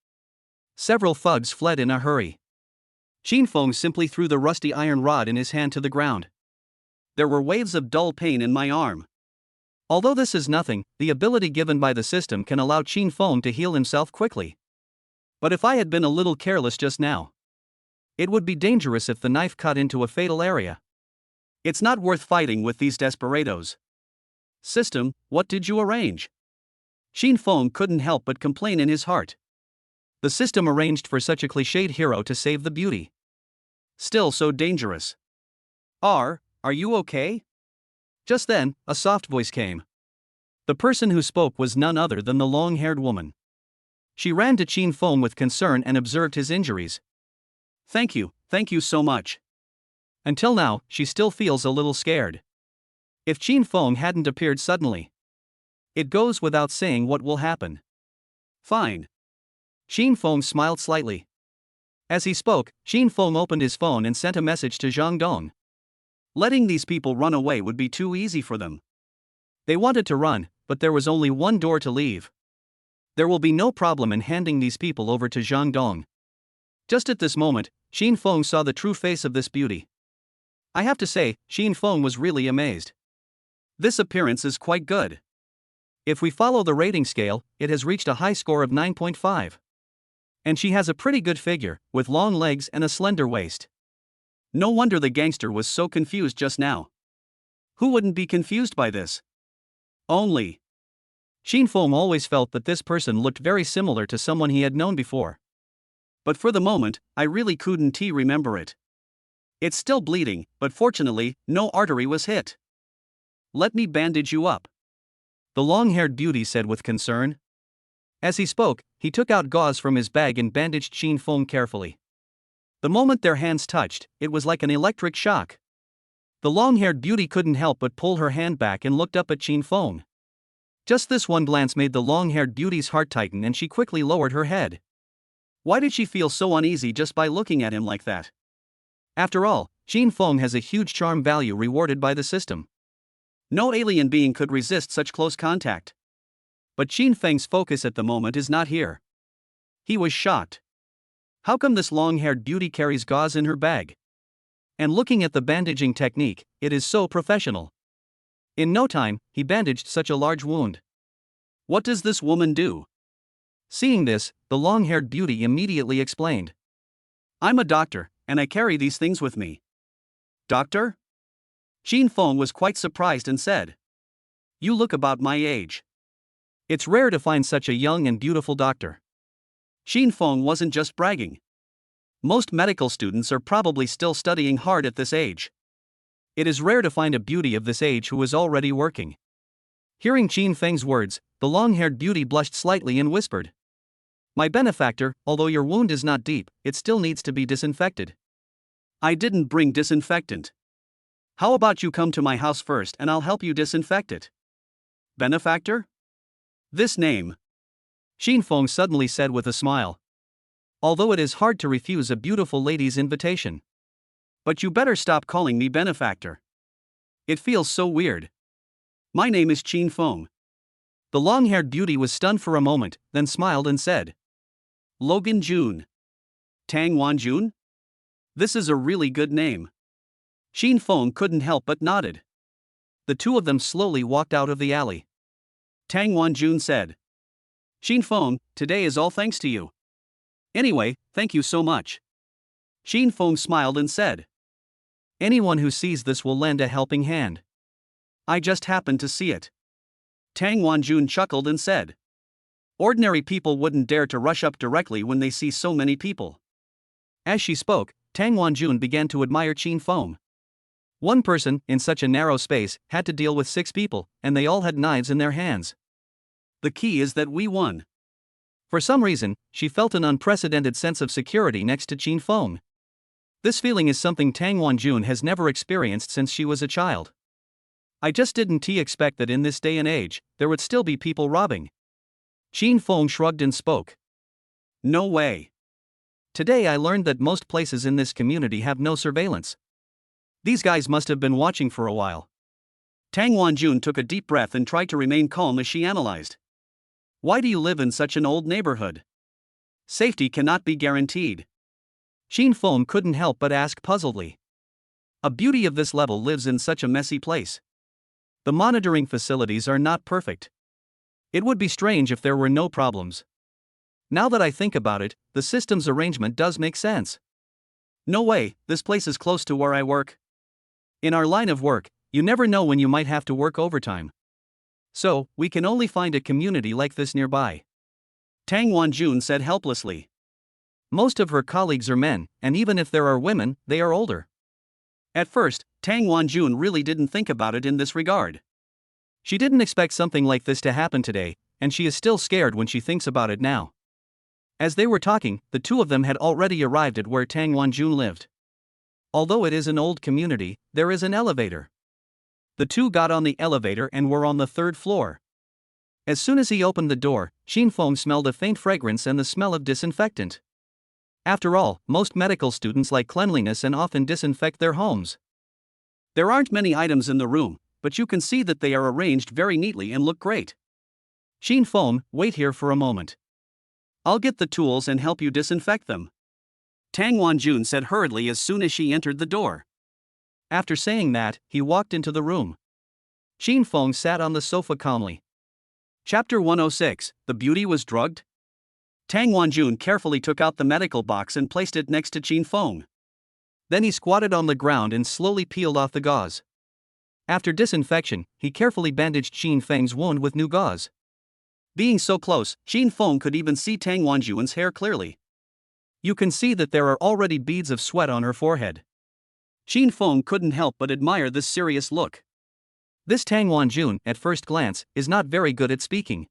Several thugs fled in a hurry. Qin Feng simply threw the rusty iron rod in his hand to the ground. There were waves of dull pain in my arm. Although this is nothing, the ability given by the system can allow Qin Feng to heal himself quickly. But if I had been a little careless just now, it would be dangerous if the knife cut into a fatal area. It's not worth fighting with these desperados. System, what did you arrange? Qin Feng couldn't help but complain in his heart. The system arranged for such a cliched hero to save the beauty. Still so dangerous. Are you okay? Just then, a soft voice came. The person who spoke was none other than the long-haired woman. She ran to Qin Feng with concern and observed his injuries. Thank you so much. Until now, she still feels a little scared. If Qin Feng hadn't appeared suddenly, it goes without saying what will happen. Fine. Qin Feng smiled slightly. As he spoke, Qin Feng opened his phone and sent a message to Zhang Dong. Letting these people run away would be too easy for them. They wanted to run, but there was only one door to leave. There will be no problem in handing these people over to Zhang Dong. Just at this moment, Qin Feng saw the true face of this beauty. I have to say, Qin Feng was really amazed. This appearance is quite good. If we follow the rating scale, it has reached a high score of 9.5. And she has a pretty good figure, with long legs and a slender waist. No wonder the gangster was so confused just now. Who wouldn't be confused by this? Only Qin Feng always felt that this person looked very similar to someone he had known before. But for the moment, I really couldn't remember it. It's still bleeding, but fortunately, no artery was hit. Let me bandage you up, the long-haired beauty said with concern. As he spoke, he took out gauze from his bag and bandaged Qin Feng carefully. The moment their hands touched, it was like an electric shock. The long-haired beauty couldn't help but pull her hand back and looked up at Qin Feng. Just this one glance made the long-haired beauty's heart tighten and she quickly lowered her head. Why did she feel so uneasy just by looking at him like that? After all, Qin Feng has a huge charm value rewarded by the system. No alien being could resist such close contact. But Qin Feng's focus at the moment is not here. He was shocked. How come this long-haired beauty carries gauze in her bag? And looking at the bandaging technique, it is so professional. In no time, he bandaged such a large wound. What does this woman do? Seeing this, the long-haired beauty immediately explained. I'm a doctor, and I carry these things with me. Doctor? Qin Feng was quite surprised and said, You look about my age. It's rare to find such a young and beautiful doctor. Qin Feng wasn't just bragging. Most medical students are probably still studying hard at this age. It is rare to find a beauty of this age who is already working. Hearing Qin Feng's words, the long-haired beauty blushed slightly and whispered, My benefactor, although your wound is not deep, it still needs to be disinfected. I didn't bring disinfectant. How about you come to my house first and I'll help you disinfect it? Benefactor? This name. Qin Feng suddenly said with a smile. Although it is hard to refuse a beautiful lady's invitation. But you better stop calling me benefactor. It feels so weird. My name is Qin Feng. The long-haired beauty was stunned for a moment, then smiled and said, Logan Jun. Tang Wan Jun? This is a really good name. Qin Feng couldn't help but nodded. The two of them slowly walked out of the alley. Tang Wan Jun said, Qin Feng, today is all thanks to you. Anyway, thank you so much. Qin Feng smiled and said, Anyone who sees this will lend a helping hand. I just happened to see it. Tang Wanjun chuckled and said, Ordinary people wouldn't dare to rush up directly when they see so many people. As she spoke, Tang Wanjun began to admire Qin Feng. One person, in such a narrow space, had to deal with 6 people, and they all had knives in their hands. The key is that we won. For some reason, she felt an unprecedented sense of security next to Qin Feng. This feeling is something Tang Wanjun has never experienced since she was a child. I just didn't expect that in this day and age, there would still be people robbing. Qin Feng shrugged and spoke. No way. Today I learned that most places in this community have no surveillance. These guys must have been watching for a while. Tang Wanjun took a deep breath and tried to remain calm as she analyzed. Why do you live in such an old neighborhood? Safety cannot be guaranteed. Qin Feng couldn't help but ask puzzledly. A beauty of this level lives in such a messy place. The monitoring facilities are not perfect. It would be strange if there were no problems. Now that I think about it, the system's arrangement does make sense. No way, this place is close to where I work. In our line of work, you never know when you might have to work overtime. So, we can only find a community like this nearby. Tang Wanjun said helplessly. Most of her colleagues are men, and even if there are women, they are older. At first, Tang Wanjun really didn't think about it in this regard. She didn't expect something like this to happen today, and she is still scared when she thinks about it now. As they were talking, the two of them had already arrived at where Tang Wanjun lived. Although it is an old community, there is an elevator. The two got on the elevator and were on the 3rd floor. As soon as he opened the door, Qin Feng smelled a faint fragrance and the smell of disinfectant. After all, most medical students like cleanliness and often disinfect their homes. There aren't many items in the room, but you can see that they are arranged very neatly and look great. Qin Feng, wait here for a moment. I'll get the tools and help you disinfect them. Tang Wanjun said hurriedly as soon as she entered the door. After saying that, he walked into the room. Qin Feng sat on the sofa calmly. Chapter 106, The Beauty Was Drugged? Tang Wanjun carefully took out the medical box and placed it next to Qin Feng. Then he squatted on the ground and slowly peeled off the gauze. After disinfection, he carefully bandaged Qin Feng's wound with new gauze. Being so close, Qin Feng could even see Tang Wanjun's hair clearly. You can see that there are already beads of sweat on her forehead. Qin Feng couldn't help but admire this serious look. This Tang Wanjun, at first glance, is not very good at speaking.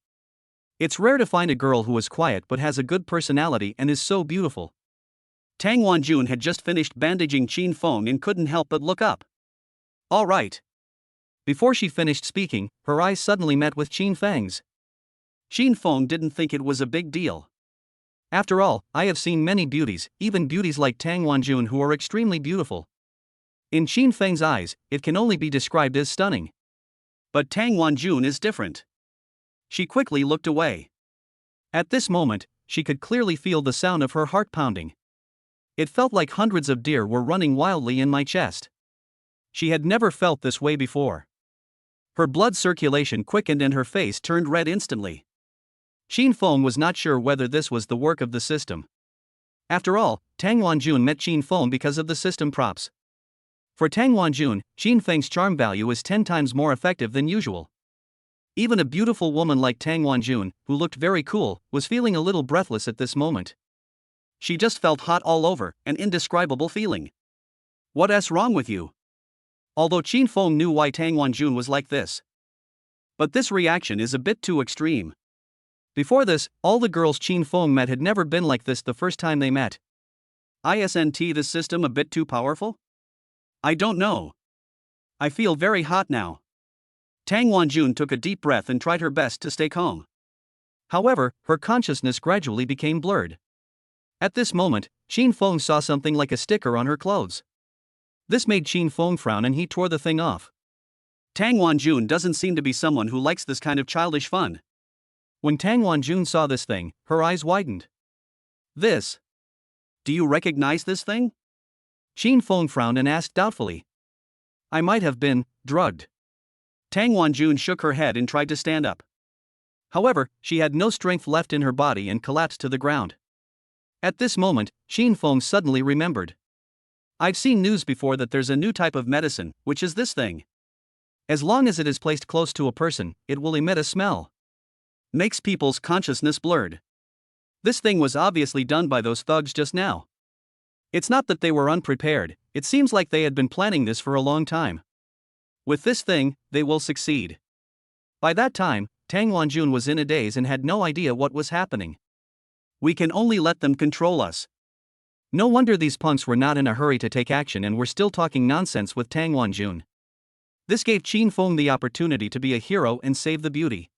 It's rare to find a girl who is quiet but has a good personality and is so beautiful. Tang Wanjun had just finished bandaging Qin Feng and couldn't help but look up. All right. Before she finished speaking, her eyes suddenly met with Qin Feng's. Qin Feng didn't think it was a big deal. After all, I have seen many beauties, even beauties like Tang Wanjun, who are extremely beautiful. In Qin Feng's eyes, it can only be described as stunning. But Tang Wanjun is different. She quickly looked away. At this moment, she could clearly feel the sound of her heart pounding. It felt like hundreds of deer were running wildly in my chest. She had never felt this way before. Her blood circulation quickened and her face turned red instantly. Qin Feng was not sure whether this was the work of the system. After all, Tang Wanjun met Qin Feng because of the system props. For Tang Wanjun, Qin Feng's charm value is 10 times more effective than usual. Even a beautiful woman like Tang Wanjun, who looked very cool, was feeling a little breathless at this moment. She just felt hot all over, an indescribable feeling. What's wrong with you? Although Qin Feng knew why Tang Wanjun was like this. But this reaction is a bit too extreme. Before this, all the girls Qin Feng met had never been like this the first time they met. Isn't this system a bit too powerful? I don't know. I feel very hot now. Tang Wanjun took a deep breath and tried her best to stay calm. However, her consciousness gradually became blurred. At this moment, Qin Feng saw something like a sticker on her clothes. This made Qin Feng frown and he tore the thing off. Tang Wanjun doesn't seem to be someone who likes this kind of childish fun. When Tang Wanjun saw this thing, her eyes widened. This. Do you recognize this thing? Qin Feng frowned and asked doubtfully. I might have been drugged. Tang Wanjun shook her head and tried to stand up. However, she had no strength left in her body and collapsed to the ground. At this moment, Qin Feng suddenly remembered. I've seen news before that there's a new type of medicine, which is this thing. As long as it is placed close to a person, it will emit a smell. Makes people's consciousness blurred. This thing was obviously done by those thugs just now. It's not that they were unprepared, it seems like they had been planning this for a long time. With this thing, they will succeed. By that time, Tang Wanjun was in a daze and had no idea what was happening. We can only let them control us. No wonder these punks were not in a hurry to take action and were still talking nonsense with Tang Wanjun. This gave Qin Feng the opportunity to be a hero and save the beauty.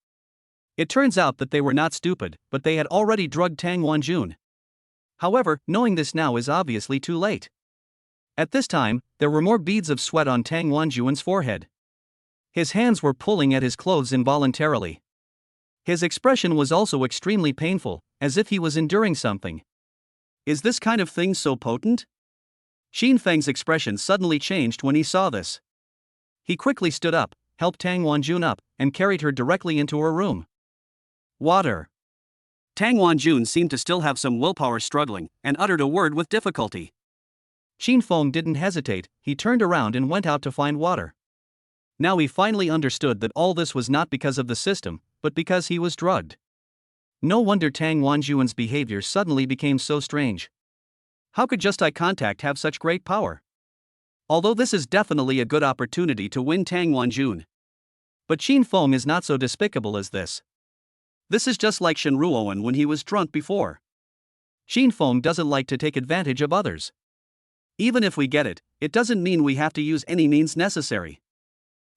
It turns out that they were not stupid, but they had already drugged Tang Wanjun. However, knowing this now is obviously too late. At this time, there were more beads of sweat on Tang Wanjun's forehead. His hands were pulling at his clothes involuntarily. His expression was also extremely painful, as if he was enduring something. Is this kind of thing so potent? Qin Feng's expression suddenly changed when he saw this. He quickly stood up, helped Tang Wanjun up, and carried her directly into her room. Water. Tang Wanjun seemed to still have some willpower struggling, and uttered a word with difficulty. Qin Feng didn't hesitate, he turned around and went out to find water. Now he finally understood that all this was not because of the system, but because he was drugged. No wonder Tang Wanjun's behavior suddenly became so strange. How could just eye contact have such great power? Although this is definitely a good opportunity to win Tang Wanjun. But Qin Feng is not so despicable as this. This is just like Shen Ruoan when he was drunk before. Qin Feng doesn't like to take advantage of others. Even if we get it, it doesn't mean we have to use any means necessary.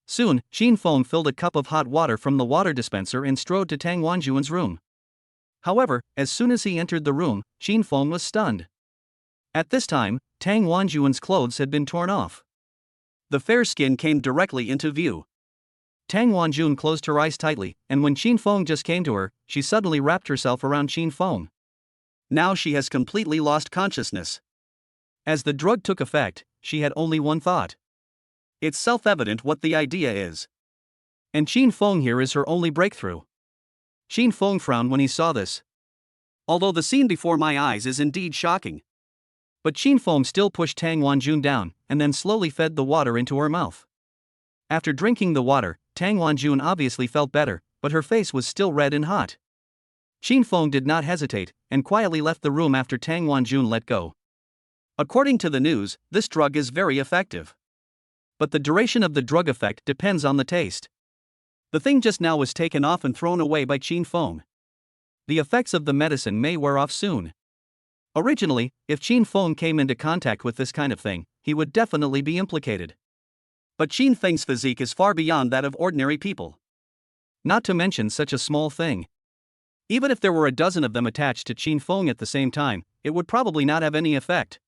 Soon, Qin Feng filled a cup of hot water from the water dispenser and strode to Tang Wanjun's room. However, as soon as he entered the room, Qin Feng was stunned. At this time, Tang Wanjun's clothes had been torn off. The fair skin came directly into view. Tang Wanjun closed her eyes tightly, and when Qin Feng just came to her, she suddenly wrapped herself around Qin Feng. Now she has completely lost consciousness. As the drug took effect, she had only one thought. It's self-evident what the idea is. And Qin Feng here is her only breakthrough. Qin Feng frowned when he saw this. Although the scene before my eyes is indeed shocking. But Qin Feng still pushed Tang Wanjun down, and then slowly fed the water into her mouth. After drinking the water, Tang Wanjun obviously felt better, but her face was still red and hot. Qin Feng did not hesitate, and quietly left the room after Tang Wanjun let go. According to the news, this drug is very effective. But the duration of the drug effect depends on the taste. The thing just now was taken off and thrown away by Qin Feng. The effects of the medicine may wear off soon. Originally, if Qin Feng came into contact with this kind of thing, he would definitely be implicated. But Qin Feng's physique is far beyond that of ordinary people. Not to mention such a small thing. Even if there were a dozen of them attached to Qin Feng at the same time, it would probably not have any effect.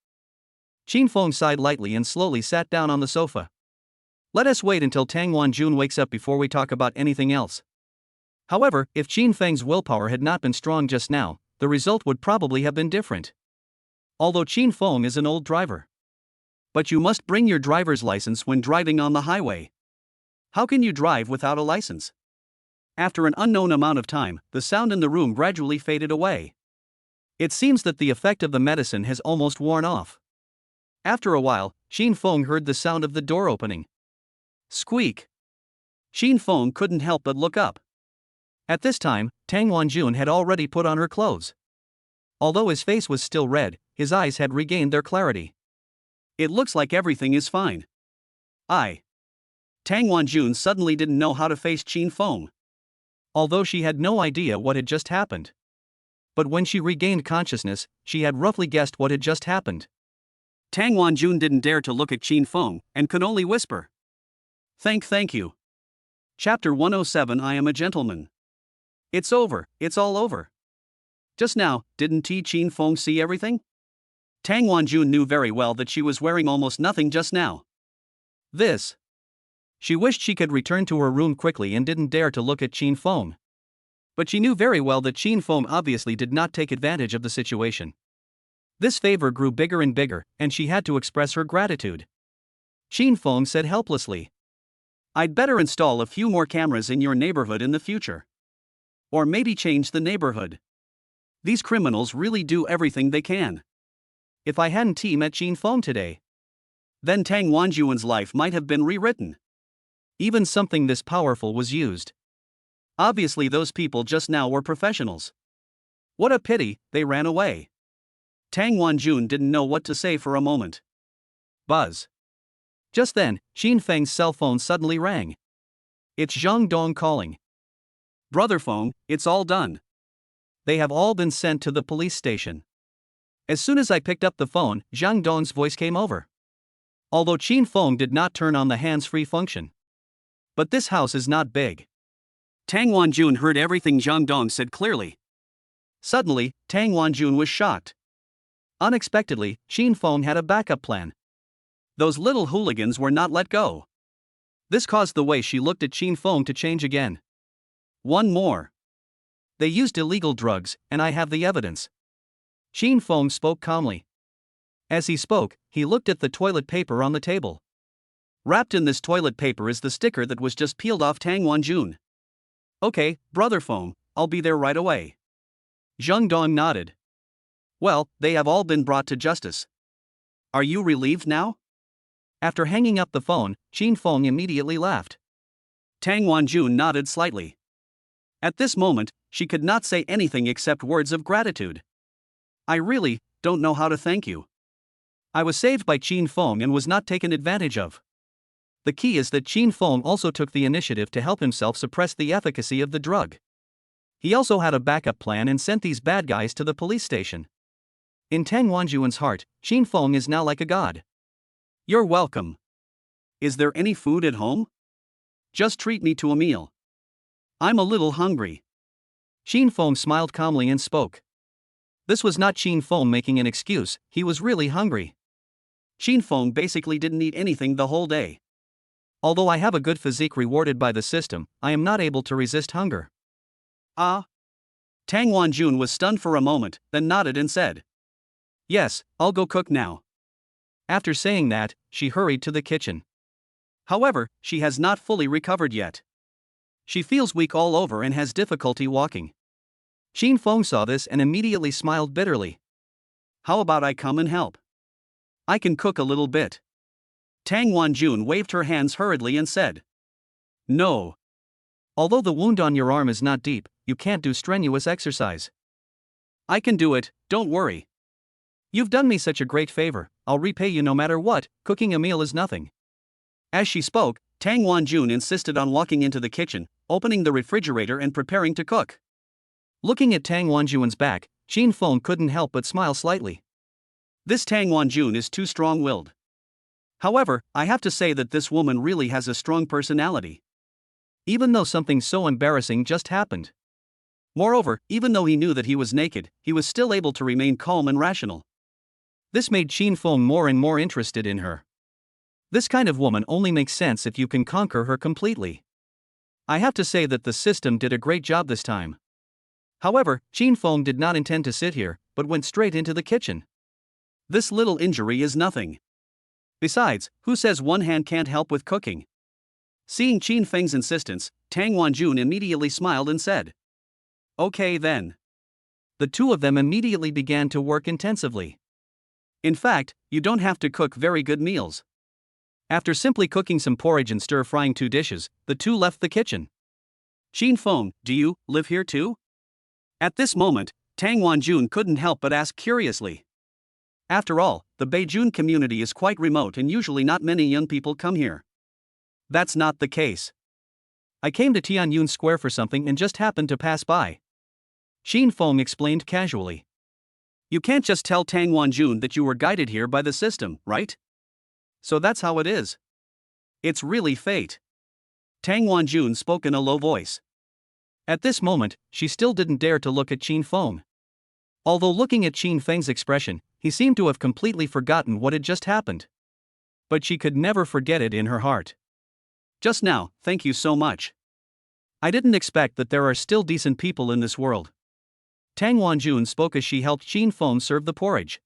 Qin Feng sighed lightly and slowly sat down on the sofa. Let us wait until Tang Wanjun wakes up before we talk about anything else. However, if Qin Feng's willpower had not been strong just now, the result would probably have been different. Although Qin Feng is an old driver. But you must bring your driver's license when driving on the highway. How can you drive without a license? After an unknown amount of time, the sound in the room gradually faded away. It seems that the effect of the medicine has almost worn off. After a while, Qin Feng heard the sound of the door opening. Squeak! Qin Feng couldn't help but look up. At this time, Tang Wanjun had already put on her clothes. Although his face was still red, his eyes had regained their clarity. It looks like everything is fine. Tang Wanjun suddenly didn't know how to face Qin Feng. Although she had no idea what had just happened. But when she regained consciousness, she had roughly guessed what had just happened. Tang Wanjun didn't dare to look at Qin Feng, and could only whisper. Thank you. Chapter 107 I am a gentleman. It's over, it's all over. Just now, didn't Qin Feng see everything? Tang Wanjun knew very well that she was wearing almost nothing just now. She wished she could return to her room quickly and didn't dare to look at Qin Feng. But she knew very well that Qin Feng obviously did not take advantage of the situation. This favor grew bigger and bigger, and she had to express her gratitude. Qin Feng said helplessly. I'd better install a few more cameras in your neighborhood in the future. Or maybe change the neighborhood. These criminals really do everything they can. If I hadn't met Qin Feng today, then Tang Wanjun's life might have been rewritten. Even something this powerful was used. Obviously those people just now were professionals. What a pity, they ran away. Tang Wanjun didn't know what to say for a moment. Buzz. Just then, Qin Feng's cell phone suddenly rang. It's Zhang Dong calling. Brother Feng, it's all done. They have all been sent to the police station. As soon as I picked up the phone, Zhang Dong's voice came over. Although Qin Feng did not turn on the hands-free function. But this house is not big. Tang Wanjun heard everything Zhang Dong said clearly. Suddenly, Tang Wanjun was shocked. Unexpectedly, Qin Feng had a backup plan. Those little hooligans were not let go. This caused the way she looked at Qin Feng to change again. One more. They used illegal drugs, and I have the evidence. Qin Feng spoke calmly. As he spoke, he looked at the toilet paper on the table. Wrapped in this toilet paper is the sticker that was just peeled off Tang Wanjun. Okay, Brother Feng, I'll be there right away. Zhang Dong nodded. Well, they have all been brought to justice. Are you relieved now? After hanging up the phone, Qin Feng immediately laughed. Tang Wanjun nodded slightly. At this moment, she could not say anything except words of gratitude. I really don't know how to thank you. I was saved by Qin Feng and was not taken advantage of. The key is that Qin Feng also took the initiative to help himself suppress the efficacy of the drug. He also had a backup plan and sent these bad guys to the police station. In Tang Wanjun's heart, Qin Feng is now like a god. You're welcome. Is there any food at home? Just treat me to a meal. I'm a little hungry. Qin Feng smiled calmly and spoke. This was not Qin Feng making an excuse, he was really hungry. Qin Feng basically didn't eat anything the whole day. Although I have a good physique rewarded by the system, I am not able to resist hunger. Tang Wanjun was stunned for a moment, then nodded and said. Yes, I'll go cook now. After saying that, she hurried to the kitchen. However, she has not fully recovered yet. She feels weak all over and has difficulty walking. Qin Feng saw this and immediately smiled bitterly. How about I come and help? I can cook a little bit. Tang Wanjun waved her hands hurriedly and said. No. Although the wound on your arm is not deep, you can't do strenuous exercise. I can do it, don't worry. You've done me such a great favor, I'll repay you no matter what, cooking a meal is nothing. As she spoke, Tang Wanjun insisted on walking into the kitchen, opening the refrigerator and preparing to cook. Looking at Tang Wanjun's back, Qin Feng couldn't help but smile slightly. This Tang Wanjun is too strong-willed. However, I have to say that this woman really has a strong personality. Even though something so embarrassing just happened. Moreover, even though he knew that he was naked, he was still able to remain calm and rational. This made Qin Feng more and more interested in her. This kind of woman only makes sense if you can conquer her completely. I have to say that the system did a great job this time. However, Qin Feng did not intend to sit here, but went straight into the kitchen. This little injury is nothing. Besides, who says one hand can't help with cooking? Seeing Qin Feng's insistence, Tang Wanjun immediately smiled and said, "Okay then." The two of them immediately began to work intensively. In fact, you don't have to cook very good meals. After simply cooking some porridge and stir-frying 2 dishes, the two left the kitchen. "Qin Feng, do you live here too?" At this moment, Tang Wanjun couldn't help but ask curiously. After all, the Beijun community is quite remote and usually not many young people come here. That's not the case. I came to Tianyun Square for something and just happened to pass by. Qin Feng explained casually. You can't just tell Tang Wanjun that you were guided here by the system, right? So that's how it is. It's really fate. Tang Wanjun spoke in a low voice. At this moment, she still didn't dare to look at Qin Feng. Although looking at Qin Feng's expression, he seemed to have completely forgotten what had just happened. But she could never forget it in her heart. Just now, thank you so much. I didn't expect that there are still decent people in this world. Tang Wanjun spoke as she helped Qin Feng serve the porridge.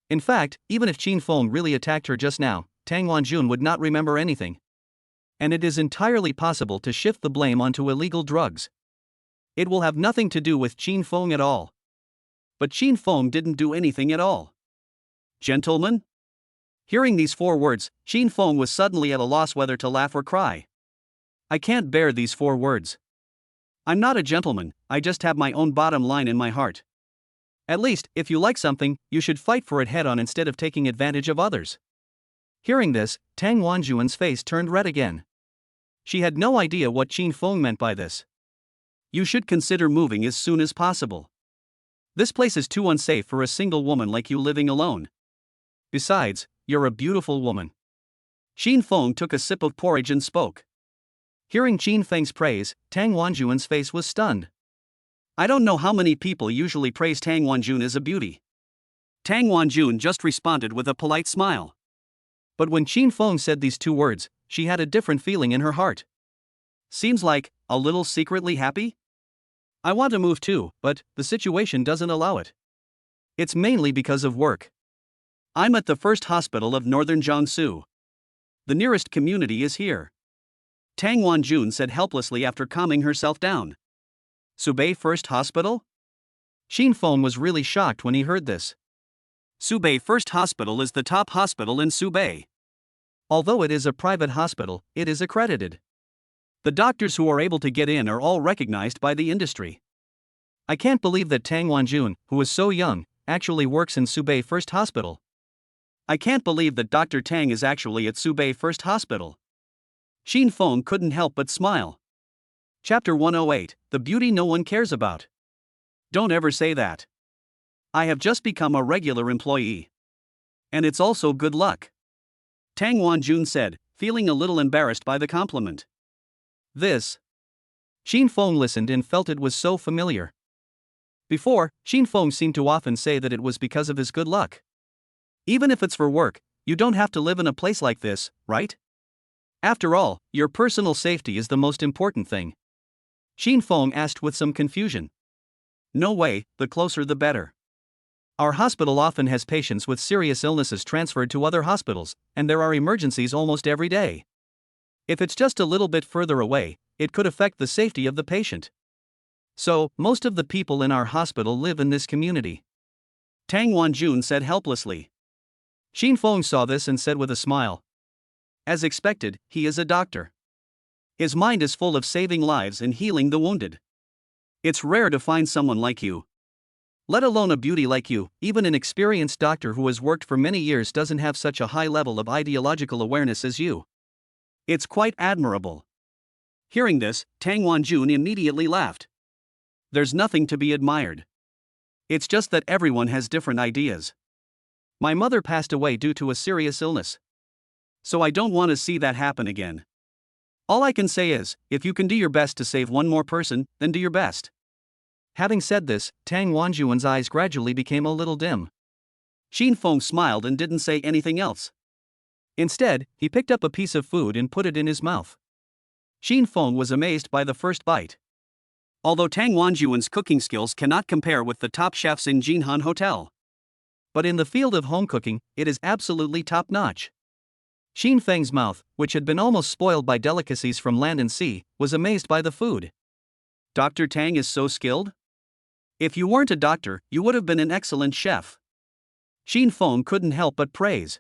In fact, even if Qin Feng really attacked her just now, Tang Wanjun would not remember anything. And it is entirely possible to shift the blame onto illegal drugs. It will have nothing to do with Qin Feng at all. But Qin Feng didn't do anything at all. Gentlemen? Hearing these 4 words, Qin Feng was suddenly at a loss whether to laugh or cry. I can't bear these 4 words. I'm not a gentleman, I just have my own bottom line in my heart. At least, if you like something, you should fight for it head-on instead of taking advantage of others. Hearing this, Tang Wanjun's face turned red again. She had no idea what Qin Feng meant by this. You should consider moving as soon as possible. This place is too unsafe for a single woman like you living alone. Besides, you're a beautiful woman. Qin Feng took a sip of porridge and spoke. Hearing Qin Feng's praise, Tang Wanjun's face was stunned. I don't know how many people usually praise Tang Wanjun as a beauty. Tang Wanjun just responded with a polite smile. But when Qin Feng said these 2 words, she had a different feeling in her heart. Seems like, a little secretly happy? I want to move too, but the situation doesn't allow it. It's mainly because of work. I'm at the first hospital of northern Jiangsu. The nearest community is here. Tang Wanjun said helplessly after calming herself down. Subei First Hospital? Qin Feng was really shocked when he heard this. Subei First Hospital is the top hospital in Subei. Although it is a private hospital, it is accredited. The doctors who are able to get in are all recognized by the industry. I can't believe that Tang Wanjun, who is so young, actually works in Subei First Hospital. I can't believe that Dr. Tang is actually at Subei First Hospital. Qin Feng couldn't help but smile. Chapter 108, The Beauty No One Cares About. Don't ever say that. I have just become a regular employee. And it's also good luck. Tang Wanjun said, feeling a little embarrassed by the compliment. This. Qin Feng listened and felt it was so familiar. Before, Qin Feng seemed to often say that it was because of his good luck. Even if it's for work, you don't have to live in a place like this, right? After all, your personal safety is the most important thing. Qin Feng asked with some confusion. No way, the closer the better. Our hospital often has patients with serious illnesses transferred to other hospitals, and there are emergencies almost every day. If it's just a little bit further away, it could affect the safety of the patient. So, most of the people in our hospital live in this community. Tang Wanjun said helplessly. Qin Feng saw this and said with a smile. As expected, he is a doctor. His mind is full of saving lives and healing the wounded. It's rare to find someone like you. Let alone a beauty like you, even an experienced doctor who has worked for many years doesn't have such a high level of ideological awareness as you. It's quite admirable. Hearing this, Tang Wanjun immediately laughed. There's nothing to be admired. It's just that everyone has different ideas. My mother passed away due to a serious illness. So I don't want to see that happen again. All I can say is, if you can do your best to save one more person, then do your best. Having said this, Tang Wanjuan's eyes gradually became a little dim. Xin Feng smiled and didn't say anything else. Instead, he picked up a piece of food and put it in his mouth. Xin Feng was amazed by the first bite. Although Tang Wanjuan's cooking skills cannot compare with the top chefs in Jinhan Hotel, but in the field of home cooking, it is absolutely top-notch. Xin Feng's mouth, which had been almost spoiled by delicacies from land and sea, was amazed by the food. Dr. Tang is so skilled? If you weren't a doctor, you would have been an excellent chef. Xin Feng couldn't help but praise.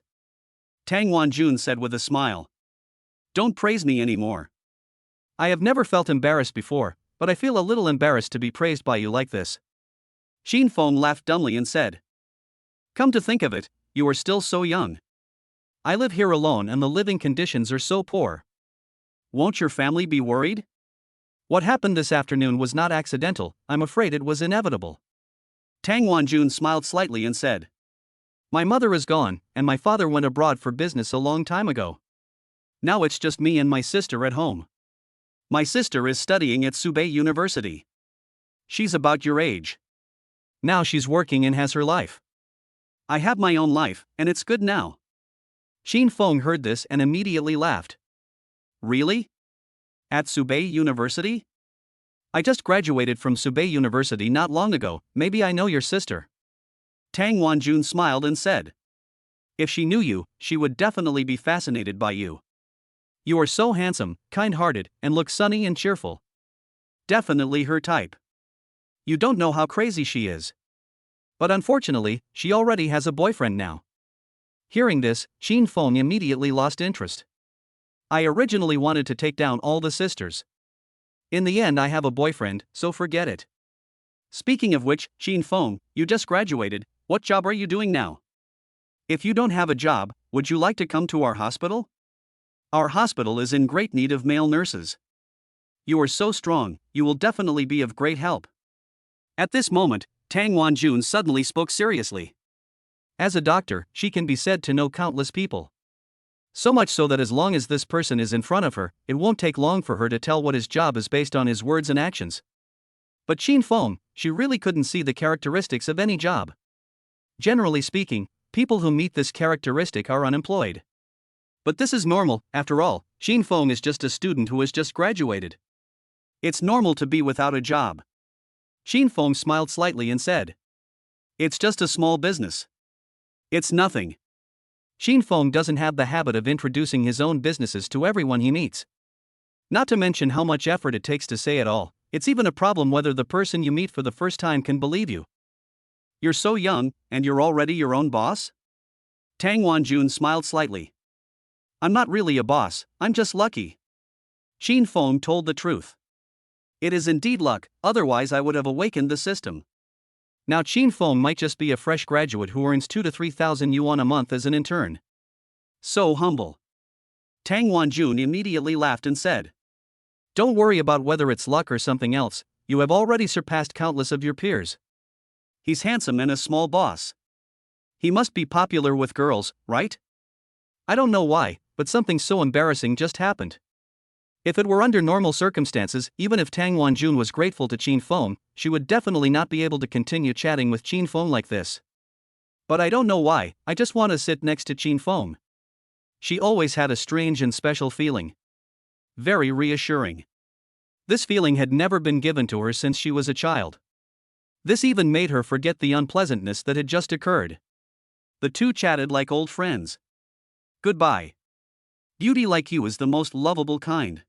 Tang Wanjun said with a smile. Don't praise me anymore. I have never felt embarrassed before, but I feel a little embarrassed to be praised by you like this. Xin Feng laughed dumbly and said. Come to think of it, you are still so young. I live here alone and the living conditions are so poor. Won't your family be worried? What happened this afternoon was not accidental, I'm afraid it was inevitable. Tang Wanjun smiled slightly and said. My mother is gone, and my father went abroad for business a long time ago. Now it's just me and my sister at home. My sister is studying at Subei University. She's about your age. Now she's working and has her life. I have my own life, and it's good now. Xin Feng heard this and immediately laughed. Really? At Subei University? I just graduated from Subei University not long ago, maybe I know your sister. Tang Wanjun smiled and said. If she knew you, she would definitely be fascinated by you. You are so handsome, kind-hearted, and look sunny and cheerful. Definitely her type. You don't know how crazy she is. But unfortunately, she already has a boyfriend now. Hearing this, Xin Feng immediately lost interest. I originally wanted to take down all the sisters. In the end I have a boyfriend, so forget it. Speaking of which, Xin Feng, you just graduated, what job are you doing now? If you don't have a job, would you like to come to our hospital? Our hospital is in great need of male nurses. You are so strong, you will definitely be of great help. At this moment, Tang Wanjun suddenly spoke seriously. As a doctor, she can be said to know countless people. So much so that as long as this person is in front of her, it won't take long for her to tell what his job is based on his words and actions. But Xin Feng, she really couldn't see the characteristics of any job. Generally speaking, people who meet this characteristic are unemployed. But this is normal, after all, Xin Feng is just a student who has just graduated. It's normal to be without a job. Xin Feng smiled slightly and said. It's just a small business. It's nothing. Xin Feng doesn't have the habit of introducing his own businesses to everyone he meets. Not to mention how much effort it takes to say it all, it's even a problem whether the person you meet for the first time can believe you. You're so young, and you're already your own boss? Tang Wanjun smiled slightly. I'm not really a boss, I'm just lucky. Xin Feng told the truth. It is indeed luck, otherwise I would have awakened the system. Now Xin Feng might just be a fresh graduate who earns 2,000 to 3,000 yuan a month as an intern. So humble. Tang Wanjun immediately laughed and said. Don't worry about whether it's luck or something else, you have already surpassed countless of your peers. He's handsome and a small boss. He must be popular with girls, right? I don't know why, but something so embarrassing just happened. If it were under normal circumstances, even if Tang Wanjun was grateful to Xin Feng, she would definitely not be able to continue chatting with Xin Feng like this. But I don't know why, I just want to sit next to Xin Feng. She always had a strange and special feeling. Very reassuring. This feeling had never been given to her since she was a child. This even made her forget the unpleasantness that had just occurred. The two chatted like old friends. Goodbye. Beauty like you is the most lovable kind.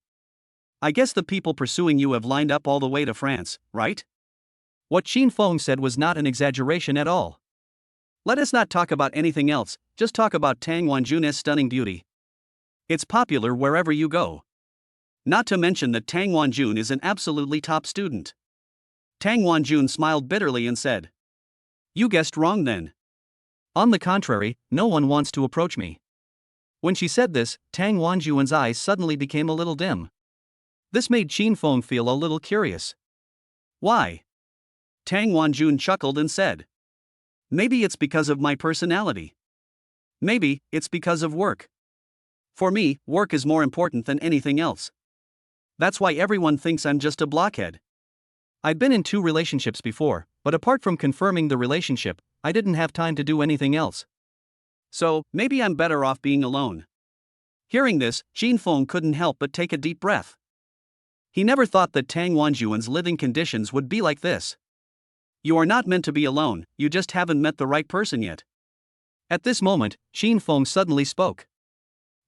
I guess the people pursuing you have lined up all the way to France, right? What Xin Feng said was not an exaggeration at all. Let us not talk about anything else, just talk about Tang Wanjun's stunning beauty. It's popular wherever you go. Not to mention that Tang Wanjun is an absolutely top student. Tang Wanjun smiled bitterly and said. You guessed wrong then. On the contrary, no one wants to approach me. When she said this, Tang Wanjun's eyes suddenly became a little dim. This made Xin Feng feel a little curious. Why? Tang Wanjun chuckled and said. Maybe it's because of my personality. Maybe it's because of work. For me, work is more important than anything else. That's why everyone thinks I'm just a blockhead. I'd been in 2 relationships before, but apart from confirming the relationship, I didn't have time to do anything else. So, maybe I'm better off being alone. Hearing this, Jin Feng couldn't help but take a deep breath. He never thought that Tang Wanjuan's living conditions would be like this. You are not meant to be alone, you just haven't met the right person yet. At this moment, Jin Feng suddenly spoke.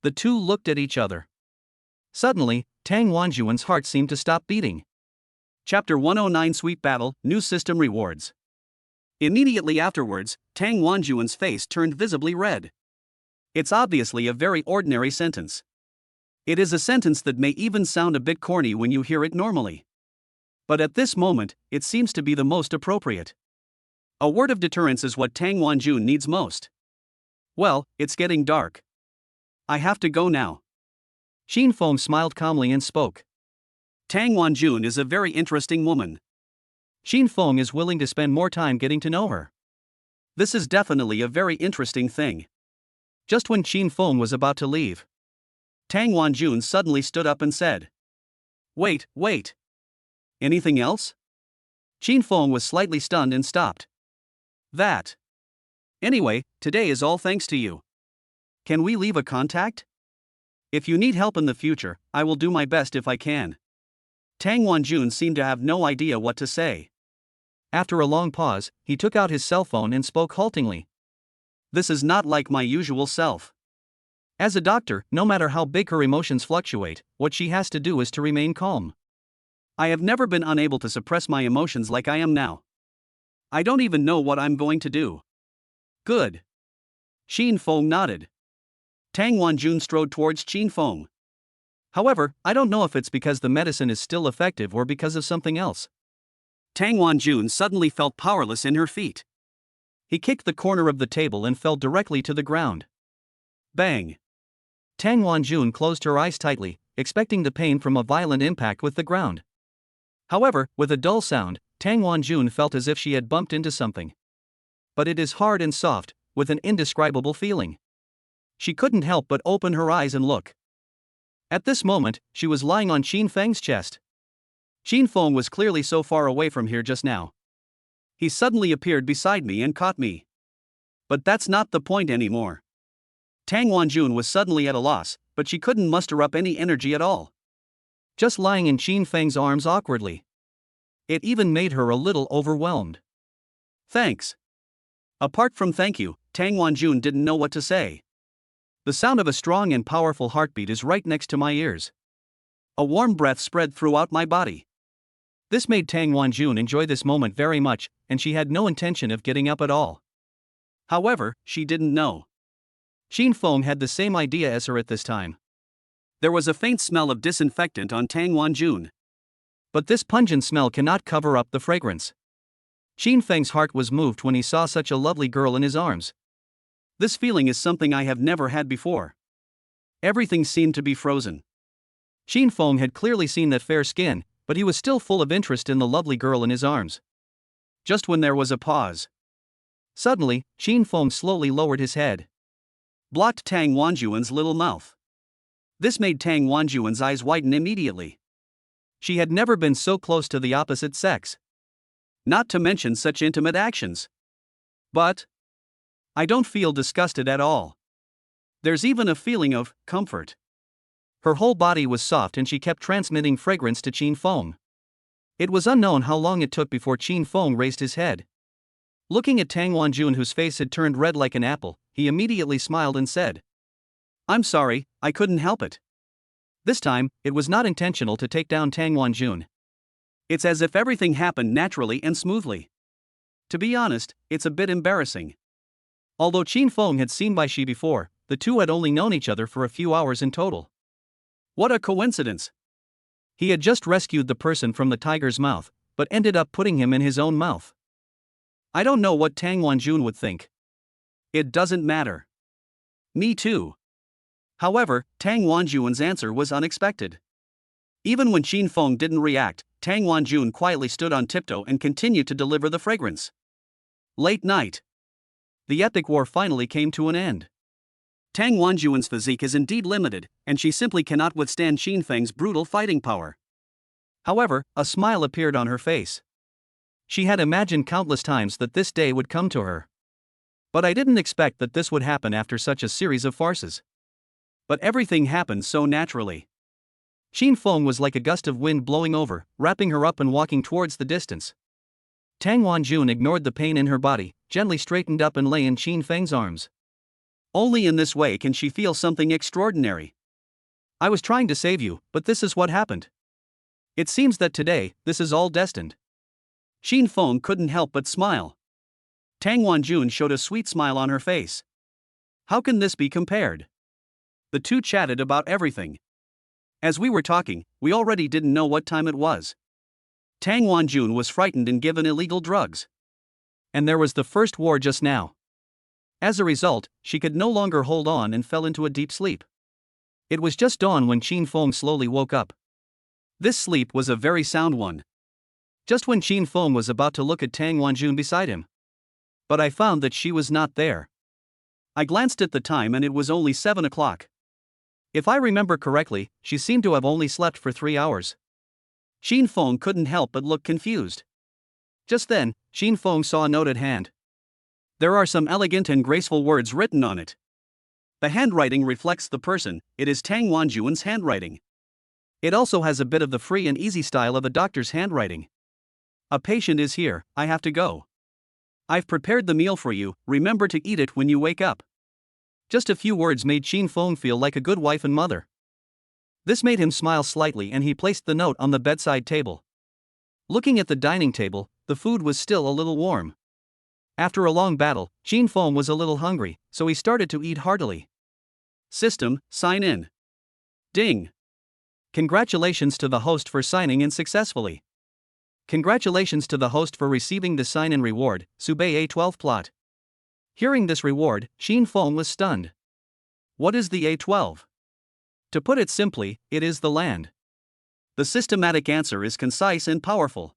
The two looked at each other. Suddenly, Tang Wanjuan's heart seemed to stop beating. Chapter 109 Sweet Battle, New System Rewards. Immediately afterwards, Tang Wanjuan's face turned visibly red. It's obviously a very ordinary sentence. It is a sentence that may even sound a bit corny when you hear it normally. But at this moment, it seems to be the most appropriate. A word of deterrence is what Tang Wanjun needs most. Well, it's getting dark. I have to go now. Jin Feng smiled calmly and spoke. Tang Wanjun is a very interesting woman. Jin Feng is willing to spend more time getting to know her. This is definitely a very interesting thing. Just when Jin Feng was about to leave, Tang Wanjun suddenly stood up and said, Wait. Anything else? Jin Feng was slightly stunned and stopped. That. Anyway, today is all thanks to you. Can we leave a contact? If you need help in the future, I will do my best if I can. Tang Wanjun seemed to have no idea what to say. After a long pause, he took out his cell phone and spoke haltingly. This is not like my usual self. As a doctor, no matter how big her emotions fluctuate, what she has to do is to remain calm. I have never been unable to suppress my emotions like I am now. I don't even know what I'm going to do. Good. Jin Feng nodded. Tang Wanjun strode towards Jin Feng. However, I don't know if it's because the medicine is still effective or because of something else. Tang Wanjun suddenly felt powerless in her feet. He kicked the corner of the table and fell directly to the ground. Bang! Tang Wanjun closed her eyes tightly, expecting the pain from a violent impact with the ground. However, with a dull sound, Tang Wanjun felt as if she had bumped into something. But it is hard and soft, with an indescribable feeling. She couldn't help but open her eyes and look. At this moment, she was lying on Jin Feng's chest. Jin Feng was clearly so far away from here just now. He suddenly appeared beside me and caught me. But that's not the point anymore. Tang Wanjun was suddenly at a loss, but she couldn't muster up any energy at all. Just lying in Jin Feng's arms awkwardly. It even made her a little overwhelmed. Thanks. Apart from thank you, Tang Wanjun didn't know what to say. The sound of a strong and powerful heartbeat is right next to my ears. A warm breath spread throughout my body. This made Tang Wanjun enjoy this moment very much, and she had no intention of getting up at all. However, she didn't know. Jin Feng had the same idea as her at this time. There was a faint smell of disinfectant on Tang Wanjun. But this pungent smell cannot cover up the fragrance. Jin Feng's heart was moved when he saw such a lovely girl in his arms. This feeling is something I have never had before. Everything seemed to be frozen. Jin Feng had clearly seen that fair skin, but he was still full of interest in the lovely girl in his arms. Just when there was a pause. Suddenly, Jin Feng slowly lowered his head. Blocked Tang Wanjuan's little mouth. This made Tang Wanjuan's eyes widen immediately. She had never been so close to the opposite sex. Not to mention such intimate actions. But I don't feel disgusted at all. There's even a feeling of comfort. Her whole body was soft and she kept transmitting fragrance to Jin Feng. It was unknown how long it took before Jin Feng raised his head. Looking at Tang Wanjun, whose face had turned red like an apple, he immediately smiled and said, I'm sorry, I couldn't help it. This time, it was not intentional to take down Tang Wanjun. It's as if everything happened naturally and smoothly. To be honest, it's a bit embarrassing. Although Jin Feng had seen Bai Shi before, the two had only known each other for a few hours in total. What a coincidence! He had just rescued the person from the tiger's mouth, but ended up putting him in his own mouth. I don't know what Tang Wanjun would think. It doesn't matter. Me too. However, Tang Wanjun's answer was unexpected. Even when Jin Feng didn't react, Tang Wanjun quietly stood on tiptoe and continued to deliver the fragrance. Late night. The epic war finally came to an end. Tang Wanjuan's physique is indeed limited, and she simply cannot withstand Jin Feng's brutal fighting power. However, a smile appeared on her face. She had imagined countless times that this day would come to her. But I didn't expect that this would happen after such a series of farces. But everything happened so naturally. Qin Feng was like a gust of wind blowing over, wrapping her up and walking towards the distance. Tang Wanjun ignored the pain in her body, gently straightened up and lay in Qin Feng's arms. Only in this way can she feel something extraordinary. I was trying to save you, but this is what happened. It seems that today, this is all destined. Qin Feng couldn't help but smile. Tang Wanjun showed a sweet smile on her face. How can this be compared? The two chatted about everything. As we were talking, we already didn't know what time it was. Tang Wanjun was frightened and given illegal drugs. And there was the first war just now. As a result, she could no longer hold on and fell into a deep sleep. It was just dawn when Qin Feng slowly woke up. This sleep was a very sound one. Just when Qin Feng was about to look at Tang Wanjun beside him. But I found that she was not there. I glanced at the time and it was only 7 o'clock. If I remember correctly, she seemed to have only slept for 3 hours. Qin Feng couldn't help but look confused. Just then, Qin Feng saw a note at hand. There are some elegant and graceful words written on it. The handwriting reflects the person, it is Tang Wanjun's handwriting. It also has a bit of the free and easy style of a doctor's handwriting. A patient is here, I have to go. I've prepared the meal for you, remember to eat it when you wake up. Just a few words made Qin Feng feel like a good wife and mother. This made him smile slightly and he placed the note on the bedside table. Looking at the dining table, the food was still a little warm. After a long battle, Qin Feng was a little hungry, so he started to eat heartily. System, sign in. Ding. Congratulations to the host for signing in successfully. Congratulations to the host for receiving the sign-in reward, Subei A12 plot. Hearing this reward, Qin Feng was stunned. What is the A12? To put it simply, it is the land. The systematic answer is concise and powerful.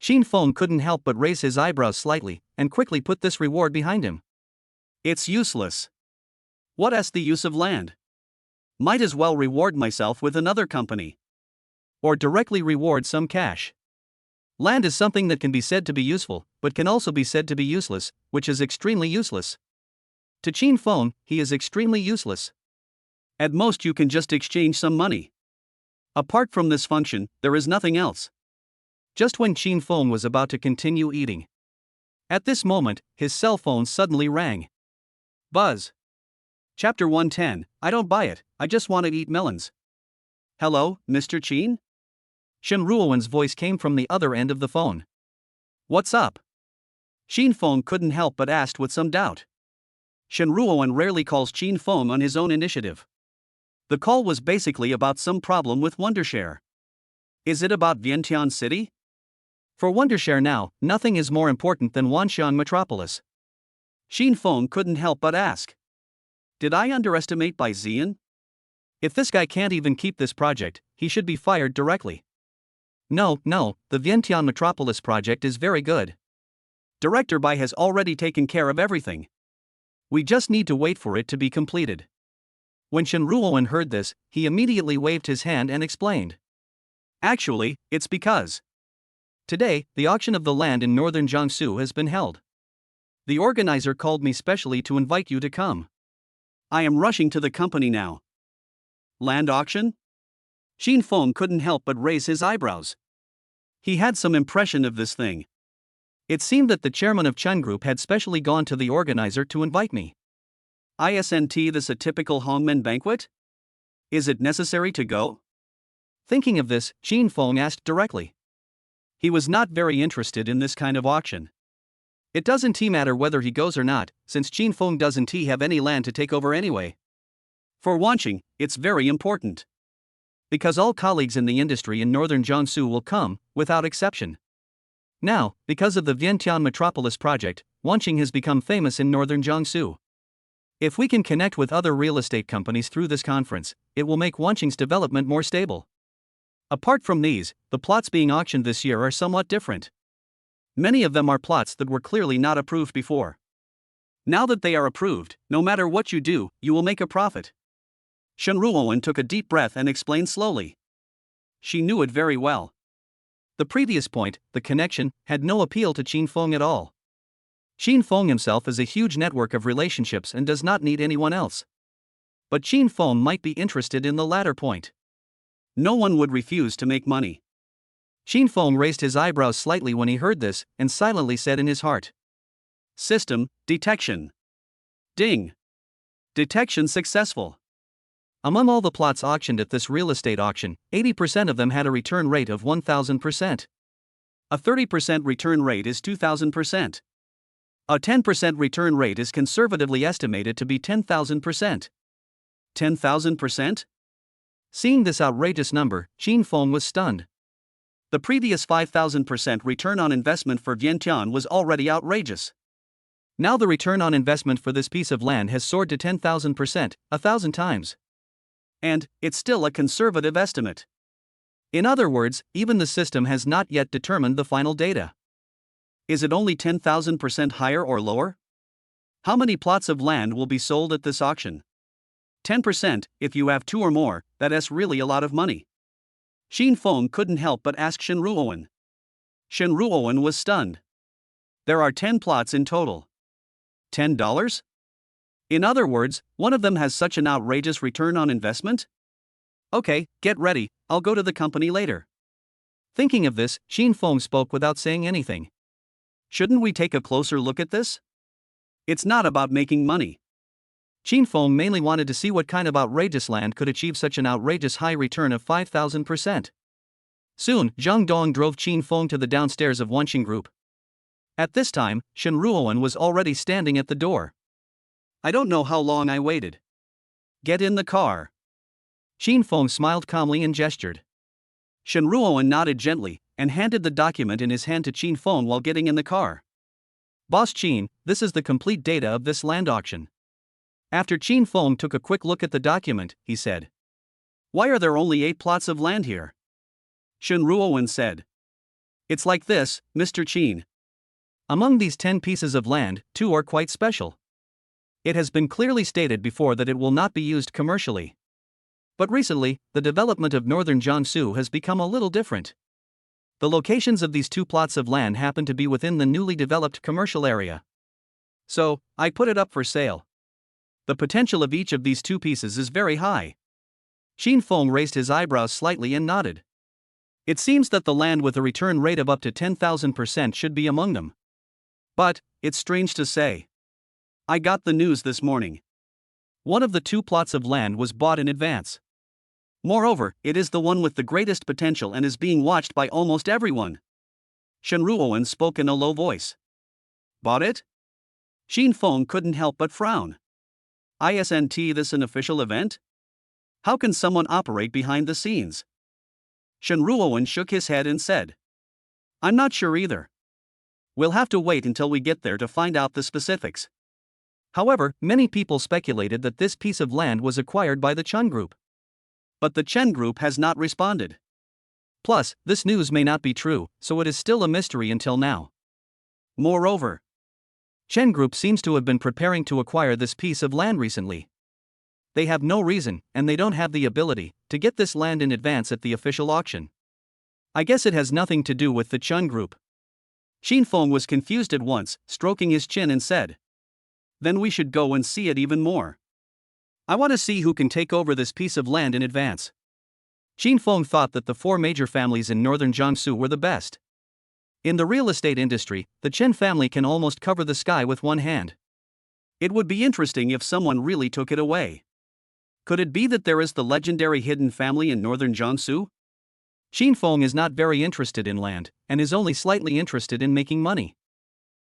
Qin Feng couldn't help but raise his eyebrows slightly, and quickly put this reward behind him. It's useless. What's the use of land? Might as well reward myself with another company. Or directly reward some cash. Land is something that can be said to be useful, but can also be said to be useless, which is extremely useless. To Qin Feng, he is extremely useless. At most you can just exchange some money. Apart from this function, there is nothing else. Just when Qin Feng was about to continue eating. At this moment, his cell phone suddenly rang. Buzz. Chapter 110, I don't buy it, I just want to eat melons. Hello, Mr. Qin? Shen Ruowen's voice came from the other end of the phone. What's up? Qin Feng couldn't help but asked with some doubt. Shen Ruowen rarely calls Qin Feng on his own initiative. The call was basically about some problem with Wondershare. Is it about Vientiane City? For Wondershare now, nothing is more important than Wanshan Metropolis. Qin Feng couldn't help but ask. Did I underestimate Bai Zian? If this guy can't even keep this project, he should be fired directly. No, the Vientiane Metropolis project is very good. Director Bai has already taken care of everything. We just need to wait for it to be completed. When Shen Ruowen heard this, he immediately waved his hand and explained. Actually, it's because today, the auction of the land in northern Jiangsu has been held. The organizer called me specially to invite you to come. I am rushing to the company now. Land auction? Qin Feng couldn't help but raise his eyebrows. He had some impression of this thing. It seemed that the chairman of Chen Group had specially gone to the organizer to invite me. Isn't this a typical Hongmen banquet? Is it necessary to go? Thinking of this, Qin Feng asked directly. He was not very interested in this kind of auction. It doesn't matter whether he goes or not, since Qin Feng doesn't have any land to take over anyway. For Wanqing, it's very important. Because all colleagues in the industry in northern Jiangsu will come, without exception. Now, because of the Vientiane Metropolis project, Wanqing has become famous in northern Jiangsu. If we can connect with other real estate companies through this conference, it will make Wanqing's development more stable. Apart from these, the plots being auctioned this year are somewhat different. Many of them are plots that were clearly not approved before. Now that they are approved, no matter what you do, you will make a profit. Shen Ruowen took a deep breath and explained slowly. She knew it very well. The previous point, the connection, had no appeal to Qin Feng at all. Qin Feng himself is a huge network of relationships and does not need anyone else. But Qin Feng might be interested in the latter point. No one would refuse to make money. Qin Feng raised his eyebrows slightly when he heard this and silently said in his heart, System, detection. Ding. Detection successful. Among all the plots auctioned at this real estate auction, 80% of them had a return rate of 1,000%. A 30% return rate is 2,000%. A 10% return rate is conservatively estimated to be 10,000%. 10,000%? Seeing this outrageous number, Qin Feng was stunned. The previous 5,000% return on investment for Vientiane was already outrageous. Now the return on investment for this piece of land has soared to 10,000%, 1,000 times. And it's still a conservative estimate. In other words, even the system has not yet determined the final data. Is it only 10,000% higher or lower? How many plots of land will be sold at this auction? 10%, if you have 2 or more, that's really a lot of money. Qin Feng couldn't help but ask Shen Ruowen. Shen Ruowen was stunned. There are 10 plots in total. $10? In other words, one of them has such an outrageous return on investment? Okay, get ready, I'll go to the company later. Thinking of this, Qin Feng spoke without saying anything. Shouldn't we take a closer look at this? It's not about making money. Qin Feng mainly wanted to see what kind of outrageous land could achieve such an outrageous high return of 5,000%. Soon, Zhang Dong drove Qin Feng to the downstairs of Wenxing Group. At this time, Shen Ruowen was already standing at the door. I don't know how long I waited. Get in the car. Qin Feng smiled calmly and gestured. Shen Ruowen nodded gently and handed the document in his hand to Qin Feng while getting in the car. Boss Qin, this is the complete data of this land auction. After Qin Feng took a quick look at the document, he said. Why are there only 8 plots of land here? Shen Ruowen said. It's like this, Mr. Qin. Among these 10 pieces of land, 2 are quite special. It has been clearly stated before that it will not be used commercially. But recently, the development of northern Jiangsu has become a little different. The locations of these 2 plots of land happen to be within the newly developed commercial area. So, I put it up for sale. The potential of each of these 2 pieces is very high. Qin Feng raised his eyebrows slightly and nodded. It seems that the land with a return rate of up to 10,000% should be among them. But, it's strange to say. I got the news this morning. One of the 2 plots of land was bought in advance. Moreover, it is the one with the greatest potential and is being watched by almost everyone. Shen Ruowen spoke in a low voice. Bought it? Qin Feng couldn't help but frown. Isn't this an official event? How can someone operate behind the scenes? Shen Ruowen shook his head and said. I'm not sure either. We'll have to wait until we get there to find out the specifics. However, many people speculated that this piece of land was acquired by the Chen Group. But the Chen Group has not responded. Plus, this news may not be true, so it is still a mystery until now. Moreover, Chen Group seems to have been preparing to acquire this piece of land recently. They have no reason, and they don't have the ability, to get this land in advance at the official auction. I guess it has nothing to do with the Chen Group. Qin Feng was confused at once, stroking his chin and said. Then we should go and see it even more. I want to see who can take over this piece of land in advance. Qin Feng thought that the 4 major families in northern Jiangsu were the best. In the real estate industry, the Chen family can almost cover the sky with one hand. It would be interesting if someone really took it away. Could it be that there is the legendary hidden family in northern Jiangsu? Qin Feng is not very interested in land, and is only slightly interested in making money.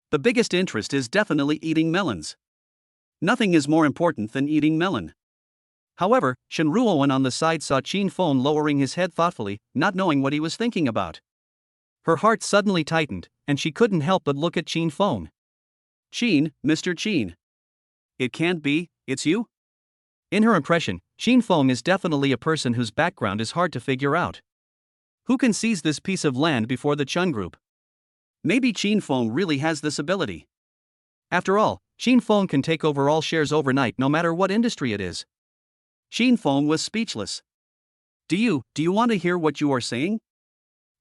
The biggest interest is definitely eating melons. Nothing is more important than eating melon. However, Shen Ruowen on the side saw Qin Feng lowering his head thoughtfully, not knowing what he was thinking about. Her heart suddenly tightened, and she couldn't help but look at Qin Feng. Qin, Mr. Qin. It can't be, it's you? In her impression, Qin Feng is definitely a person whose background is hard to figure out. Who can seize this piece of land before the Chen Group? Maybe Qin Feng really has this ability. After all, Qin Feng can take over all shares overnight no matter what industry it is. Qin Feng was speechless. Do you want to hear what you are saying?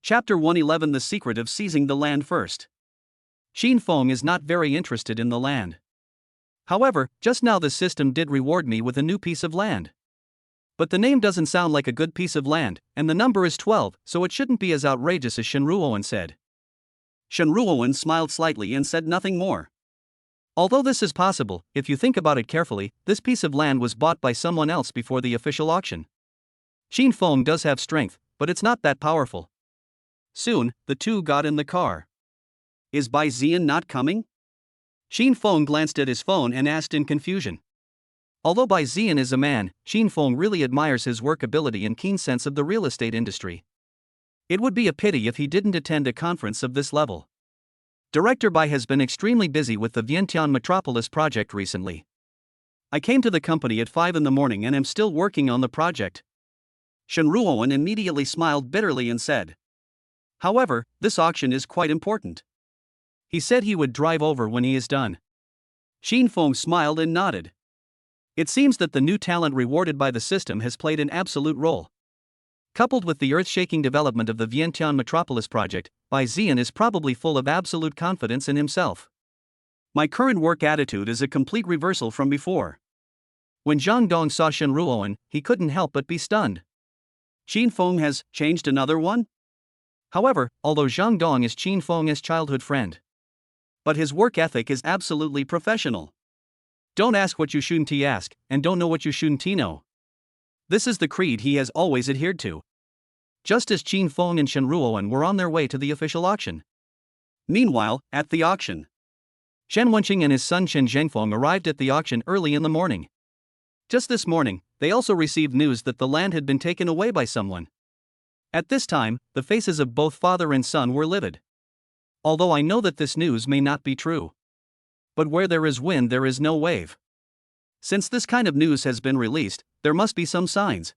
Chapter 111, The Secret of Seizing the Land First. Xin Feng is not very interested in the land. However, just now the system did reward me with a new piece of land. But the name doesn't sound like a good piece of land, and the number is 12, so it shouldn't be as outrageous as Shenruoan said. Shenruoan smiled slightly and said nothing more. Although this is possible, if you think about it carefully, this piece of land was bought by someone else before the official auction. Xin Feng does have strength, but it's not that powerful. Soon, the two got in the car. Is Bai Zian not coming? Xin Feng glanced at his phone and asked in confusion. Although Bai Zian is a man, Xin Feng really admires his work ability and keen sense of the real estate industry. It would be a pity if he didn't attend a conference of this level. Director Bai has been extremely busy with the Vientiane Metropolis project recently. I came to the company at 5 in the morning and am still working on the project. Shenruoan immediately smiled bitterly and said. However, this auction is quite important. He said he would drive over when he is done. Xin Feng smiled and nodded. It seems that the new talent rewarded by the system has played an absolute role. Coupled with the earth-shaking development of the Vientiane Metropolis project, Bai Zian is probably full of absolute confidence in himself. My current work attitude is a complete reversal from before. When Zhang Dong saw Shenruoan, he couldn't help but be stunned. Xin Feng has changed another one? However, although Zhang Dong is Xin Feng's childhood friend, but his work ethic is absolutely professional. Don't ask what you shouldn't ask, and don't know what you shouldn't know. This is the creed he has always adhered to. Just as Xin Feng and Shenruoan were on their way to the official auction. Meanwhile, at the auction, Shen Wenqing and his son Shen Zhengfeng arrived at the auction early in the morning. Just this morning, they also received news that the land had been taken away by someone. At this time, the faces of both father and son were livid. Although I know that this news may not be true. But where there is wind, there is no wave. Since this kind of news has been released, there must be some signs.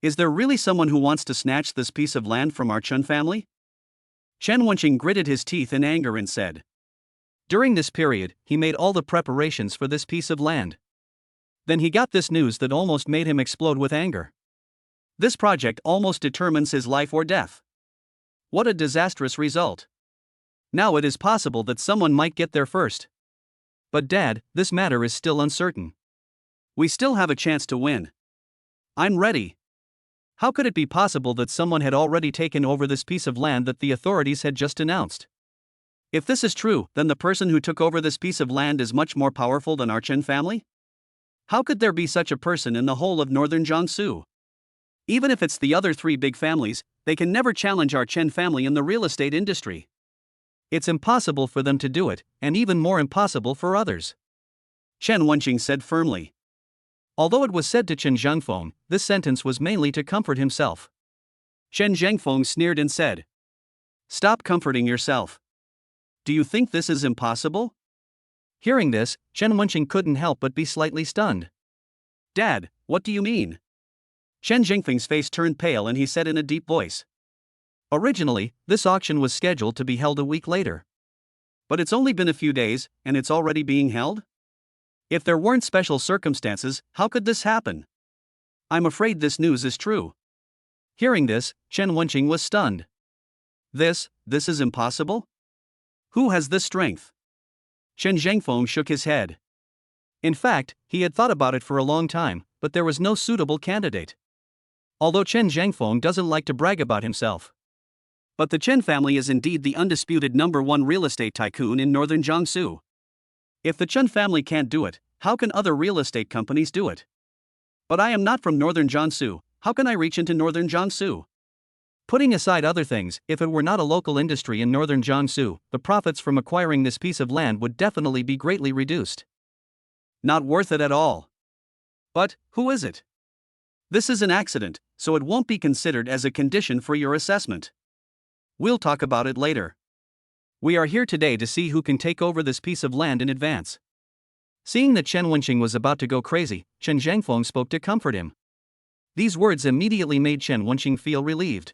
Is there really someone who wants to snatch this piece of land from our Chen family? Shen Wenqing gritted his teeth in anger and said. During this period, he made all the preparations for this piece of land. Then he got this news that almost made him explode with anger. This project almost determines his life or death. What a disastrous result. Now it is possible that someone might get there first. But Dad, this matter is still uncertain. We still have a chance to win. I'm ready. How could it be possible that someone had already taken over this piece of land that the authorities had just announced? If this is true, then the person who took over this piece of land is much more powerful than our Chen family? How could there be such a person in the whole of northern Jiangsu? Even if it's the other three big families, they can never challenge our Chen family in the real estate industry. It's impossible for them to do it, and even more impossible for others. Shen Wenqing said firmly. Although it was said to Chen Zhengfeng, this sentence was mainly to comfort himself. Shen Zhengfeng sneered and said. Stop comforting yourself. Do you think this is impossible? Hearing this, Shen Wenqing couldn't help but be slightly stunned. Dad, what do you mean? Shen Zhengfeng's face turned pale and he said in a deep voice. Originally, this auction was scheduled to be held a week later. But it's only been a few days, and it's already being held? If there weren't special circumstances, how could this happen? I'm afraid this news is true. Hearing this, Shen Wenqing was stunned. This is impossible? Who has this strength? Shen Zhengfeng shook his head. In fact, he had thought about it for a long time, but there was no suitable candidate. Although Chen Zhengfeng doesn't like to brag about himself. But the Chen family is indeed the undisputed #1 real estate tycoon in northern Jiangsu. If the Chen family can't do it, how can other real estate companies do it? But I am not from northern Jiangsu, how can I reach into northern Jiangsu? Putting aside other things, if it were not a local industry in northern Jiangsu, the profits from acquiring this piece of land would definitely be greatly reduced. Not worth it at all. But, who is it? This is an accident, so it won't be considered as a condition for your assessment. We'll talk about it later. We are here today to see who can take over this piece of land in advance. Seeing that Shen Wenqing was about to go crazy, Chen Zhengfeng spoke to comfort him. These words immediately made Shen Wenqing feel relieved.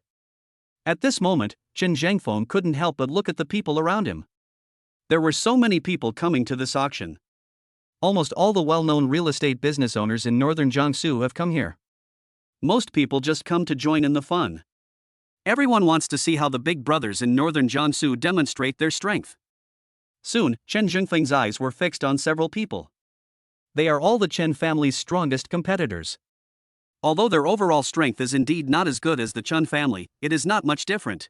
At this moment, Chen Zhengfeng couldn't help but look at the people around him. There were so many people coming to this auction. Almost all the well-known real estate business owners in northern Jiangsu have come here. Most people just come to join in the fun. Everyone wants to see how the big brothers in northern Jiangsu demonstrate their strength. Soon, Chen Zhengfeng's eyes were fixed on several people. They are all the Chen family's strongest competitors. Although their overall strength is indeed not as good as the Chen family, it is not much different.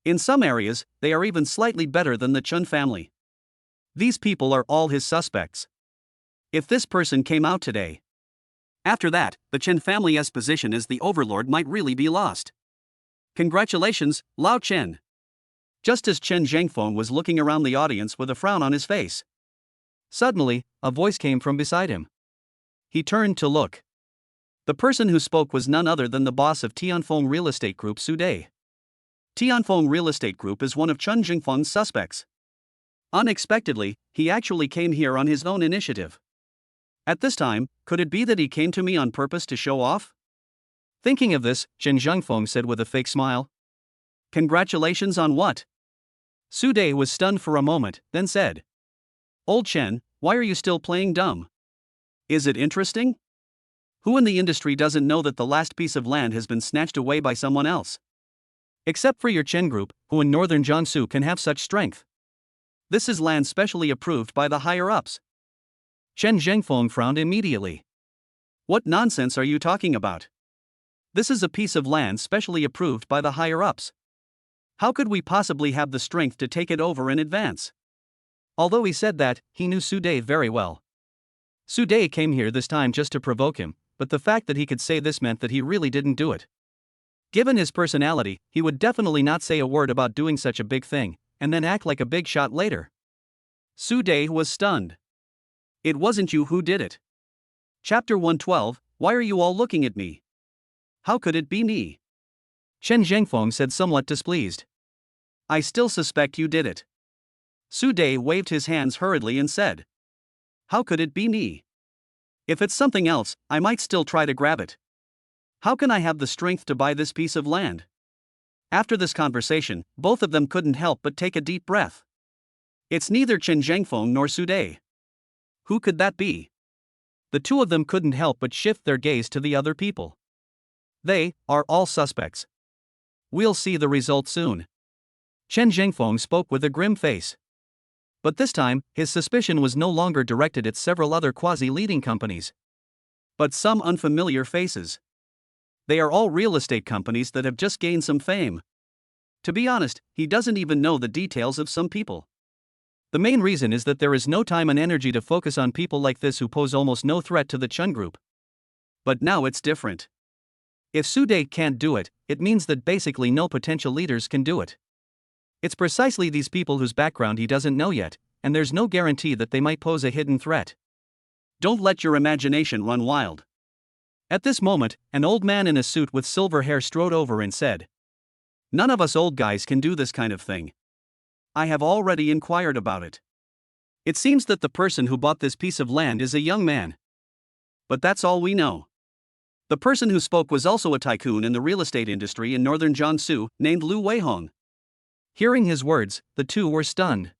In some areas, they are even slightly better than the Chen family. These people are all his suspects. If this person came out today, after that, the Chen family's position as the overlord might really be lost. Congratulations, Lao Chen. Just as Chen Zhengfeng was looking around the audience with a frown on his face, suddenly, a voice came from beside him. He turned to look. The person who spoke was none other than the boss of Tianfeng Real Estate Group, Su Dai. Tianfeng Real Estate Group is one of Chen Zhengfeng's suspects. Unexpectedly, he actually came here on his own initiative. At this time, could it be that he came to me on purpose to show off? Thinking of this, Chen Zhengfeng said with a fake smile. Congratulations on what? Su Dai was stunned for a moment, then said. Old Chen, why are you still playing dumb? Is it interesting? Who in the industry doesn't know that the last piece of land has been snatched away by someone else? Except for your Chen group, who in northern Jiangsu can have such strength. This is land specially approved by the higher-ups. Chen Zhengfeng frowned immediately. What nonsense are you talking about? This is a piece of land specially approved by the higher-ups. How could we possibly have the strength to take it over in advance? Although he said that, he knew Su Dai very well. Su Dai came here this time just to provoke him, but the fact that he could say this meant that he really didn't do it. Given his personality, he would definitely not say a word about doing such a big thing, and then act like a big shot later. Su Dai was stunned. It wasn't you who did it. Chapter 112, Why are you all looking at me? How could it be me? Chen Zhengfeng said somewhat displeased. I still suspect you did it. Su Dai waved his hands hurriedly and said. How could it be me? If it's something else, I might still try to grab it. How can I have the strength to buy this piece of land? After this conversation, both of them couldn't help but take a deep breath. It's neither Chen Zhengfeng nor Su Dai. Who could that be? The two of them couldn't help but shift their gaze to the other people. They are all suspects. We'll see the result soon. Chen Zhengfeng spoke with a grim face. But this time, his suspicion was no longer directed at several other quasi-leading companies, but some unfamiliar faces. They are all real estate companies that have just gained some fame. To be honest, he doesn't even know the details of some people. The main reason is that there is no time and energy to focus on people like this who pose almost no threat to the Chen group. But now it's different. If Su Dai can't do it, it means that basically no potential leaders can do it. It's precisely these people whose background he doesn't know yet, and there's no guarantee that they might pose a hidden threat. Don't let your imagination run wild. At this moment, an old man in a suit with silver hair strode over and said, None of us old guys can do this kind of thing. I have already inquired about it. It seems that the person who bought this piece of land is a young man. But that's all we know. The person who spoke was also a tycoon in the real estate industry in northern Jiangsu, named Lu Weihong. Hearing his words, the two were stunned.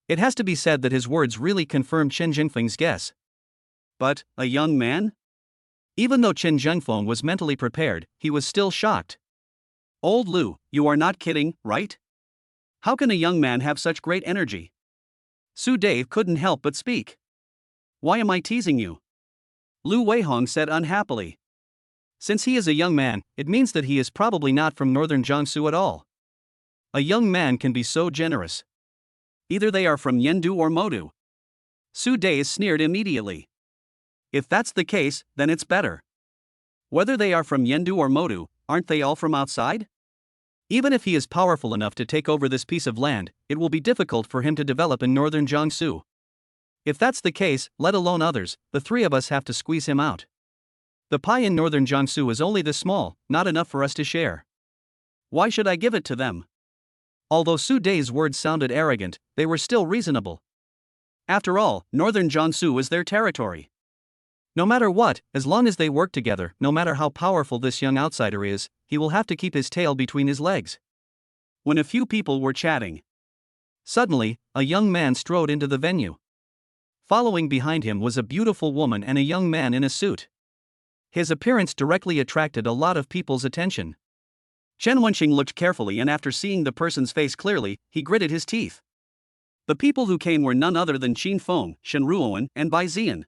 It has to be said that his words really confirmed Chen Zhengfeng's guess. But, a young man? Even though Chen Zhengfeng was mentally prepared, he was still shocked. Old Lu, you are not kidding, right? How can a young man have such great energy? Su Dai couldn't help but speak. Why am I teasing you? Lu Weihong said unhappily. Since he is a young man, it means that he is probably not from northern Jiangsu at all. A young man can be so generous. Either they are from Yendu or Modu. Su Dai sneered immediately. If that's the case, then it's better. Whether they are from Yendu or Modu, aren't they all from outside? Even if he is powerful enough to take over this piece of land, it will be difficult for him to develop in northern Jiangsu. If that's the case, let alone others, the three of us have to squeeze him out. The pie in northern Jiangsu is only this small, not enough for us to share. Why should I give it to them? Although Su Dai's words sounded arrogant, they were still reasonable. After all, northern Jiangsu is their territory. No matter what, as long as they work together, no matter how powerful this young outsider is, he will have to keep his tail between his legs. When a few people were chatting, suddenly, a young man strode into the venue. Following behind him was a beautiful woman and a young man in a suit. His appearance directly attracted a lot of people's attention. Chen Wenqing looked carefully, and after seeing the person's face clearly, he gritted his teeth. The people who came were none other than Qin Feng, Shen Ruoan, and Bai Ziyan.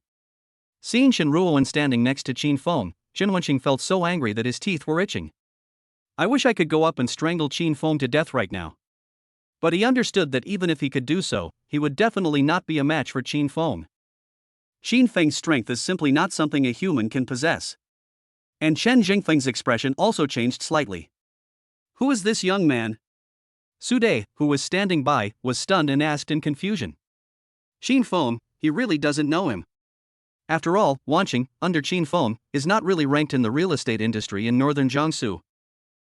Seeing Shen Ruoan standing next to Qin Feng, Chen Wenqing felt so angry that his teeth were itching. I wish I could go up and strangle Qin Feng to death right now. But he understood that even if he could do so, he would definitely not be a match for Qin Feng. Qin Feng's strength is simply not something a human can possess. And Chen Jingfeng's expression also changed slightly. Who is this young man? Su Dai, who was standing by, was stunned and asked in confusion. Qin Feng, he really doesn't know him. After all, Wanqing, under Qin Feng, is not really ranked in the real estate industry in northern Jiangsu.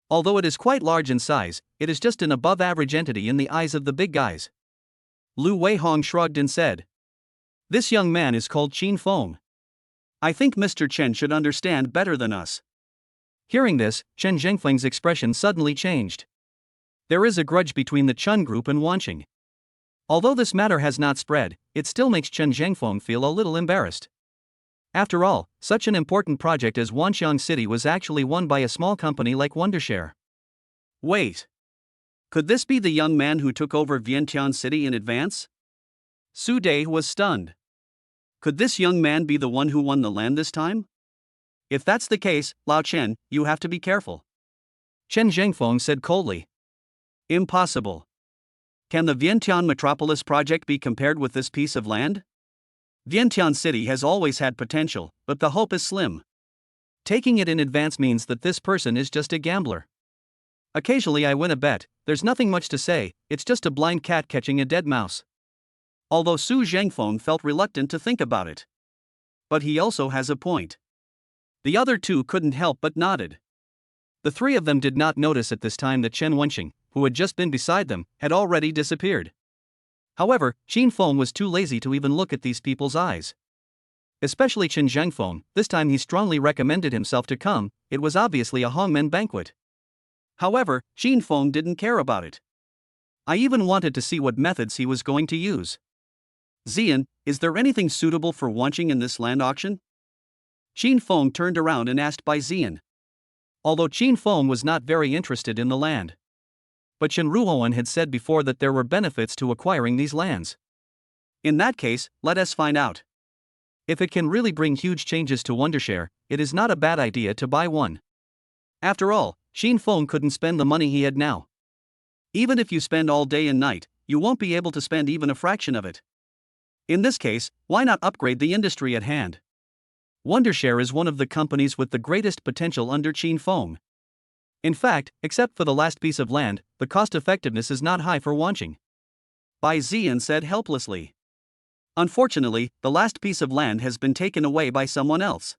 Although it is quite large in size, it is just an above-average entity in the eyes of the big guys. Lu Weihong shrugged and said, "This young man is called Qin Feng. I think Mr. Chen should understand better than us." Hearing this, Chen Zhengfeng's expression suddenly changed. There is a grudge between the Chun group and Wanqing. Although this matter has not spread, it still makes Chen Zhengfeng feel a little embarrassed. After all, such an important project as Wanxiang City was actually won by a small company like Wondershare. Wait. Could this be the young man who took over Vientiane City in advance? Su Dai was stunned. Could this young man be the one who won the land this time? If that's the case, Lao Chen, you have to be careful. Chen Zhengfeng said coldly. Impossible. Can the Vientiane Metropolis project be compared with this piece of land? Vientiane City has always had potential, but the hope is slim. Taking it in advance means that this person is just a gambler. Occasionally I win a bet, there's nothing much to say, it's just a blind cat catching a dead mouse. Although Su Zhengfeng felt reluctant to think about it. But he also has a point. The other two couldn't help but nodded. The three of them did not notice at this time that Chen Wenqing, who had just been beside them, had already disappeared. However, Qin Feng was too lazy to even look at these people's eyes. Especially Chen Zhengfeng, this time he strongly recommended himself to come, it was obviously a hongmen banquet. However, Qin Feng didn't care about it. I even wanted to see what methods he was going to use. Ziyan, is there anything suitable for Wanqing in this land auction? Qin Feng turned around and asked Bai Ziyan. Although Qin Feng was not very interested in the land. But Shen Ruoan had said before that there were benefits to acquiring these lands. In that case, let us find out. If it can really bring huge changes to Wondershare, it is not a bad idea to buy one. After all, Qin Feng couldn't spend the money he had now. Even if you spend all day and night, you won't be able to spend even a fraction of it. In this case, why not upgrade the industry at hand? Wondershare is one of the companies with the greatest potential under Qin Feng. In fact, except for the last piece of land, the cost effectiveness is not high for Wanqing. Bai Ziyan said helplessly. Unfortunately, the last piece of land has been taken away by someone else.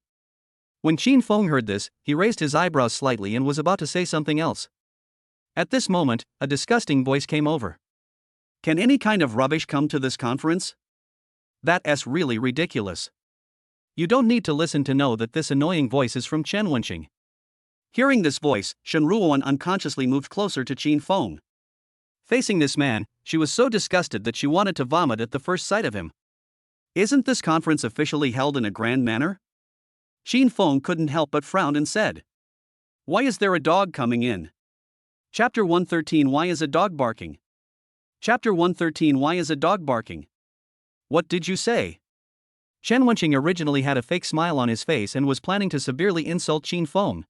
When Qin Feng heard this, he raised his eyebrows slightly and was about to say something else. At this moment, a disgusting voice came over. Can any kind of rubbish come to this conference? That's really ridiculous. You don't need to listen to know that this annoying voice is from Chen Wenqing. Hearing this voice, Shen Ruoan unconsciously moved closer to Qin Feng. Facing this man, she was so disgusted that she wanted to vomit at the first sight of him. Isn't this conference officially held in a grand manner? Qin Feng couldn't help but frown and said. Why is there a dog coming in? Chapter 113 Why is a dog barking? Chapter 113 Why is a dog barking? What did you say? Chen Wenqing originally had a fake smile on his face and was planning to severely insult Qin Feng.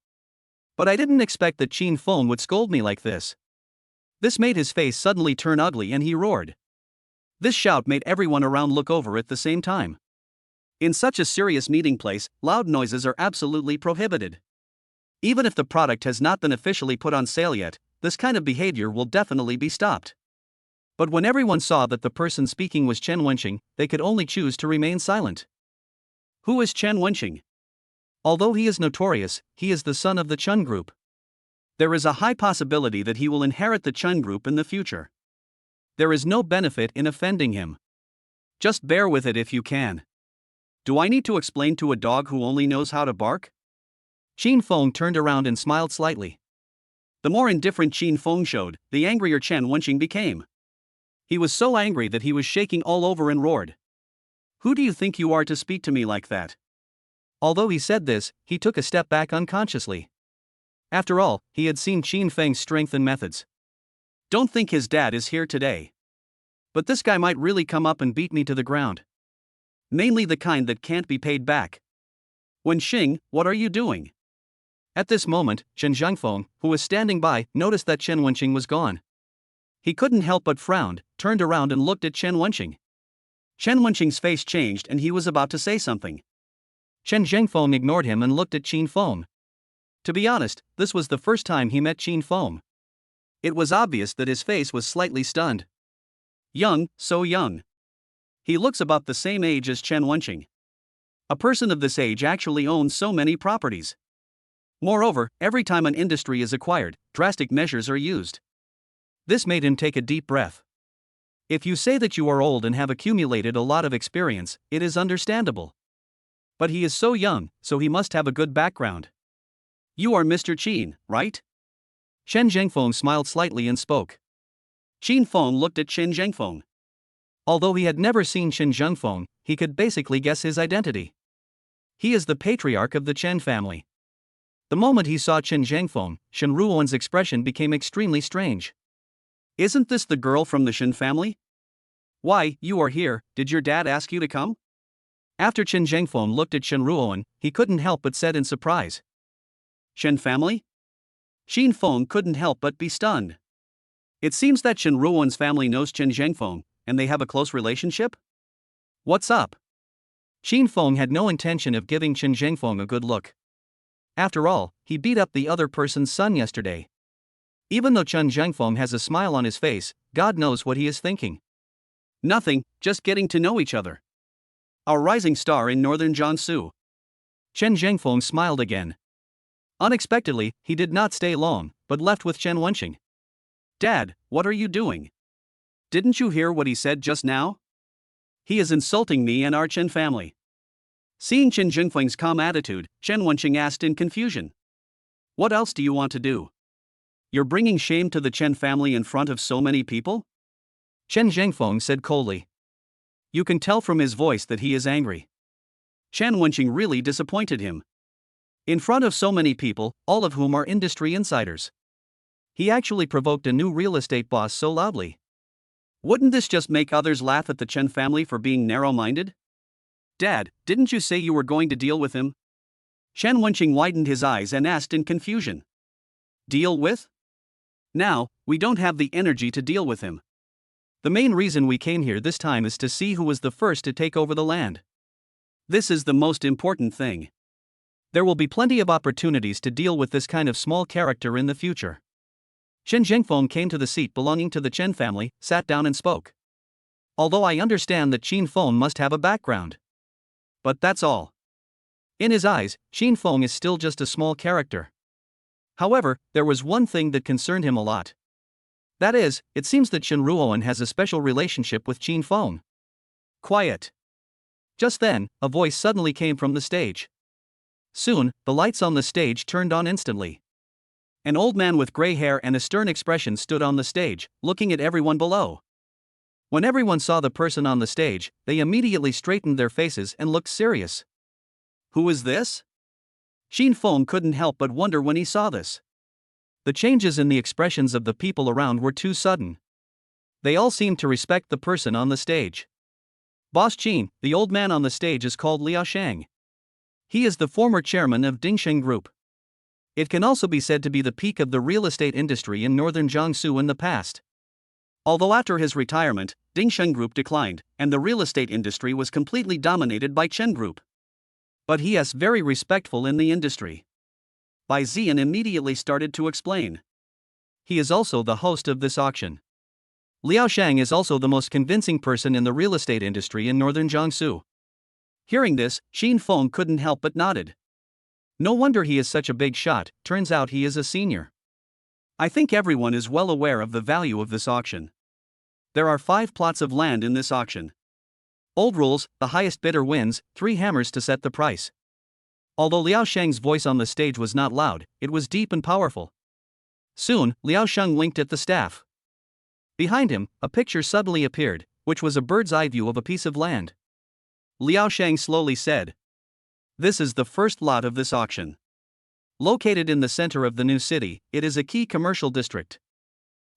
But I didn't expect that Qin Feng would scold me like this. This made his face suddenly turn ugly and he roared. This shout made everyone around look over at the same time. In such a serious meeting place, loud noises are absolutely prohibited. Even if the product has not been officially put on sale yet, this kind of behavior will definitely be stopped. But when everyone saw that the person speaking was Chen Wenqing, they could only choose to remain silent. Who is Chen Wenqing? Although he is notorious, he is the son of the Chun group. There is a high possibility that he will inherit the Chun group in the future. There is no benefit in offending him. Just bear with it if you can. Do I need to explain to a dog who only knows how to bark? Qin Feng turned around and smiled slightly. The more indifferent Qin Feng showed, the angrier Chen Wenqing became. He was so angry that he was shaking all over and roared. Who do you think you are to speak to me like that? Although he said this, he took a step back unconsciously. After all, he had seen Qin Feng's strength and methods. Don't think his dad is here today. But this guy might really come up and beat me to the ground. Mainly the kind that can't be paid back. Wen Xing, what are you doing? At this moment, Chen Zhengfeng, who was standing by, noticed that Chen Wenqing was gone. He couldn't help but frowned, turned around and looked at Chen Wenqing. Chen Wenqing's face changed and he was about to say something. Chen Zhengfeng ignored him and looked at Qin Feng. To be honest, this was the first time he met Qin Feng. It was obvious that his face was slightly stunned. Young, so young. He looks about the same age as Chen Wenqing. A person of this age actually owns so many properties. Moreover, every time an industry is acquired, drastic measures are used. This made him take a deep breath. If you say that you are old and have accumulated a lot of experience, it is understandable. But he is so young, so he must have a good background. You are Mr. Qin, right? Chen Zhengfeng smiled slightly and spoke. Qin Feng looked at Chen Zhengfeng. Although he had never seen Chen Zhengfeng, he could basically guess his identity. He is the patriarch of the Chen family. The moment he saw Chen Zhengfeng, Shen Ruowen's expression became extremely strange. Isn't this the girl from the Shen family? Why, you are here, did your dad ask you to come? After Chen Zhengfeng looked at Shen Ruowen, he couldn't help but said in surprise. Shen family? Qin Feng couldn't help but be stunned. It seems that Shen Ruowen's family knows Chen Zhengfeng, and they have a close relationship? What's up? Qin Feng had no intention of giving Chen Zhengfeng a good look. After all, he beat up the other person's son yesterday. Even though Chen Zhengfeng has a smile on his face, God knows what he is thinking. Nothing, just getting to know each other. Our rising star in northern Jiangsu. Chen Zhengfeng smiled again. Unexpectedly, he did not stay long, but left with Chen Wenqing. Dad, what are you doing? Didn't you hear what he said just now? He is insulting me and our Chen family. Seeing Chen Zhengfeng's calm attitude, Chen Wenqing asked in confusion. What else do you want to do? You're bringing shame to the Chen family in front of so many people? Chen Zhengfeng said coldly. You can tell from his voice that he is angry. Chen Wenqing really disappointed him. In front of so many people, all of whom are industry insiders. He actually provoked a new real estate boss so loudly. Wouldn't this just make others laugh at the Chen family for being narrow-minded? Dad, didn't you say you were going to deal with him? Chen Wenqing widened his eyes and asked in confusion. Deal with? Now, we don't have the energy to deal with him. The main reason we came here this time is to see who was the first to take over the land. This is the most important thing. There will be plenty of opportunities to deal with this kind of small character in the future. Chen Zhengfeng came to the seat belonging to the Chen family, sat down and spoke. Although I understand that Qin Feng must have a background. But that's all. In his eyes, Qin Feng is still just a small character. However, there was one thing that concerned him a lot. That is, it seems that Shen Ruowen has a special relationship with Qin Feng. Quiet. Just then, a voice suddenly came from the stage. Soon, the lights on the stage turned on instantly. An old man with gray hair and a stern expression stood on the stage, looking at everyone below. When everyone saw the person on the stage, they immediately straightened their faces and looked serious. Who is this? Qin Feng couldn't help but wonder when he saw this. The changes in the expressions of the people around were too sudden. They all seemed to respect the person on the stage. Boss Qin, the old man on the stage, is called Liao Shang. He is the former chairman of Dingsheng Group. It can also be said to be the peak of the real estate industry in northern Jiangsu in the past. Although after his retirement, Dingsheng Group declined, and the real estate industry was completely dominated by Chen Group. But he is very respectful in the industry. Bai Zian immediately started to explain. He is also the host of this auction. Liao Shang is also the most convincing person in the real estate industry in northern Jiangsu. Hearing this, Qin Feng couldn't help but nodded. No wonder he is such a big shot, turns out he is a senior. I think everyone is well aware of the value of this auction. There are 5 plots of land in this auction. Old rules, the highest bidder wins, 3 hammers to set the price. Although Liao Shang's voice on the stage was not loud, it was deep and powerful. Soon, Liao Shang winked at the staff. Behind him, a picture suddenly appeared, which was a bird's eye view of a piece of land. Liao Shang slowly said, This is the first lot of this auction. Located in the center of the new city, it is a key commercial district.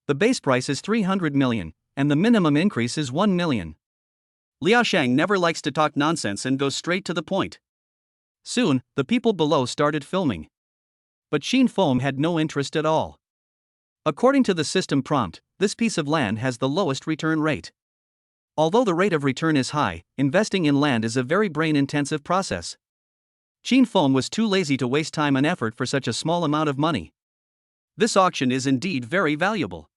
The base price is 300 million, and the minimum increase is 1 million. Liao Shang never likes to talk nonsense and goes straight to the point. Soon, the people below started filming. But Qin Feng had no interest at all. According to the system prompt, this piece of land has the lowest return rate. Although the rate of return is high, investing in land is a very brain-intensive process. Qin Feng was too lazy to waste time and effort for such a small amount of money. This auction is indeed very valuable.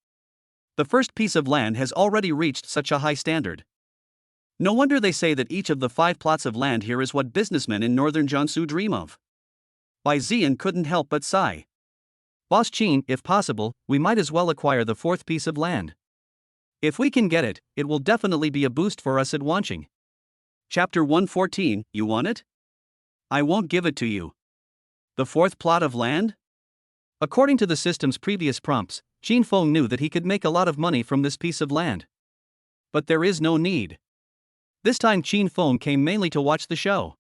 The first piece of land has already reached such a high standard. No wonder they say that each of the 5 plots of land here is what businessmen in northern Jiangsu dream of. Bai Ziyan couldn't help but sigh. Boss Qin, if possible, we might as well acquire the 4th piece of land. If we can get it, it will definitely be a boost for us at Wanqing. Chapter 114, you want it? I won't give it to you. The 4th plot of land? According to the system's previous prompts, Qin Feng knew that he could make a lot of money from this piece of land. But there is no need. This time Qin Feng came mainly to watch the show.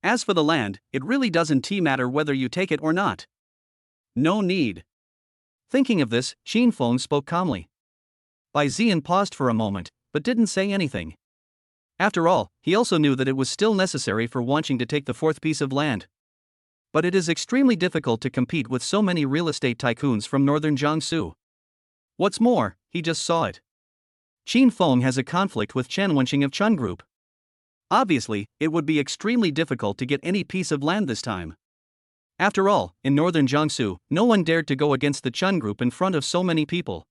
As for the land, it really doesn't matter whether you take it or not. No need. Thinking of this, Qin Feng spoke calmly. Bai Ziyan paused for a moment, but didn't say anything. After all, he also knew that it was still necessary for Wanqing to take the 4th piece of land. But it is extremely difficult to compete with so many real estate tycoons from northern Jiangsu. What's more, he just saw it. Qin Feng has a conflict with Chen Wenqing of Chun Group. Obviously, it would be extremely difficult to get any piece of land this time. After all, in northern Jiangsu, no one dared to go against the Chun Group in front of so many people.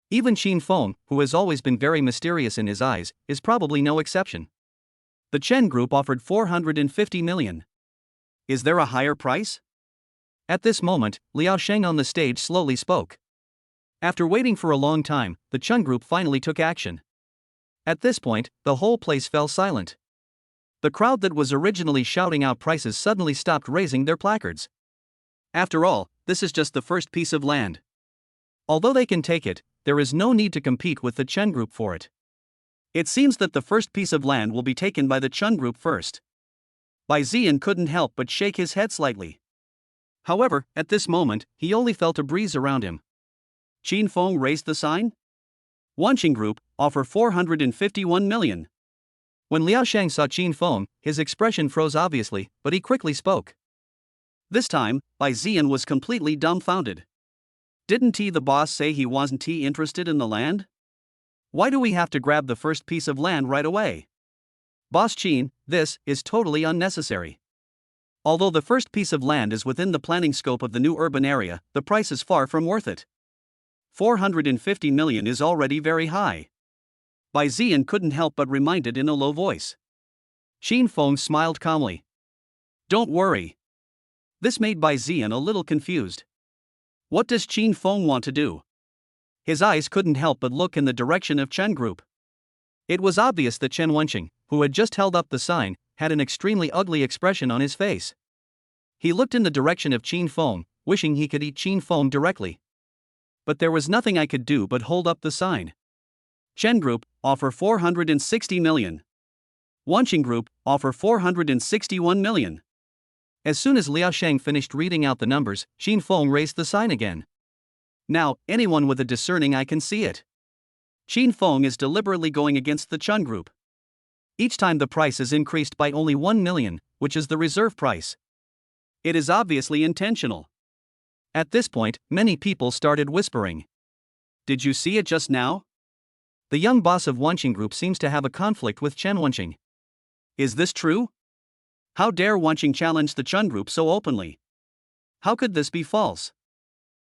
Even Qin Feng, who has always been very mysterious in his eyes, is probably no exception. The Chen Group offered 450 million. Is there a higher price? At this moment, Liao Sheng on the stage slowly spoke. After waiting for a long time, the Chun Group finally took action. At this point, the whole place fell silent. The crowd that was originally shouting out prices suddenly stopped raising their placards. After all, this is just the 1st piece of land. Although they can take it, there is no need to compete with the Chen Group for it. It seems that the 1st piece of land will be taken by the Chun Group first. Bai Ziyan couldn't help but shake his head slightly. However, at this moment, he only felt a breeze around him. Qin Feng raised the sign. Wanqing Group, offer 451 million. When Liao Shang saw Qin Feng, his expression froze obviously, but he quickly spoke. This time, Bai Ziyan was completely dumbfounded. Didn't the boss say he wasn't interested in the land? Why do we have to grab the 1st piece of land right away? Boss Qin, this is totally unnecessary. Although the 1st piece of land is within the planning scope of the new urban area, the price is far from worth it. 450 million is already very high. Bai Ziyan couldn't help but reminded in a low voice. Qin Feng smiled calmly. Don't worry. This made Bai Ziyan a little confused. What does Qin Feng want to do? His eyes couldn't help but look in the direction of Chen Group. It was obvious that Chen Wenqing, who had just held up the sign, had an extremely ugly expression on his face. He looked in the direction of Qin Feng, wishing he could eat Qin Feng directly. But there was nothing I could do but hold up the sign. Chen Group, offer 460 million. Wanqing Group, offer 461 million. As soon as Liao Sheng finished reading out the numbers, Qin Feng raised the sign again. Now, anyone with a discerning eye can see it. Qin Feng is deliberately going against the Chun Group. Each time the price is increased by only 1 million, which is the reserve price. It is obviously intentional. At this point, many people started whispering. Did you see it just now? The young boss of Wanqing Group seems to have a conflict with Chen Wenqing. Is this true? How dare Wanqing challenge the Chun Group so openly? How could this be false?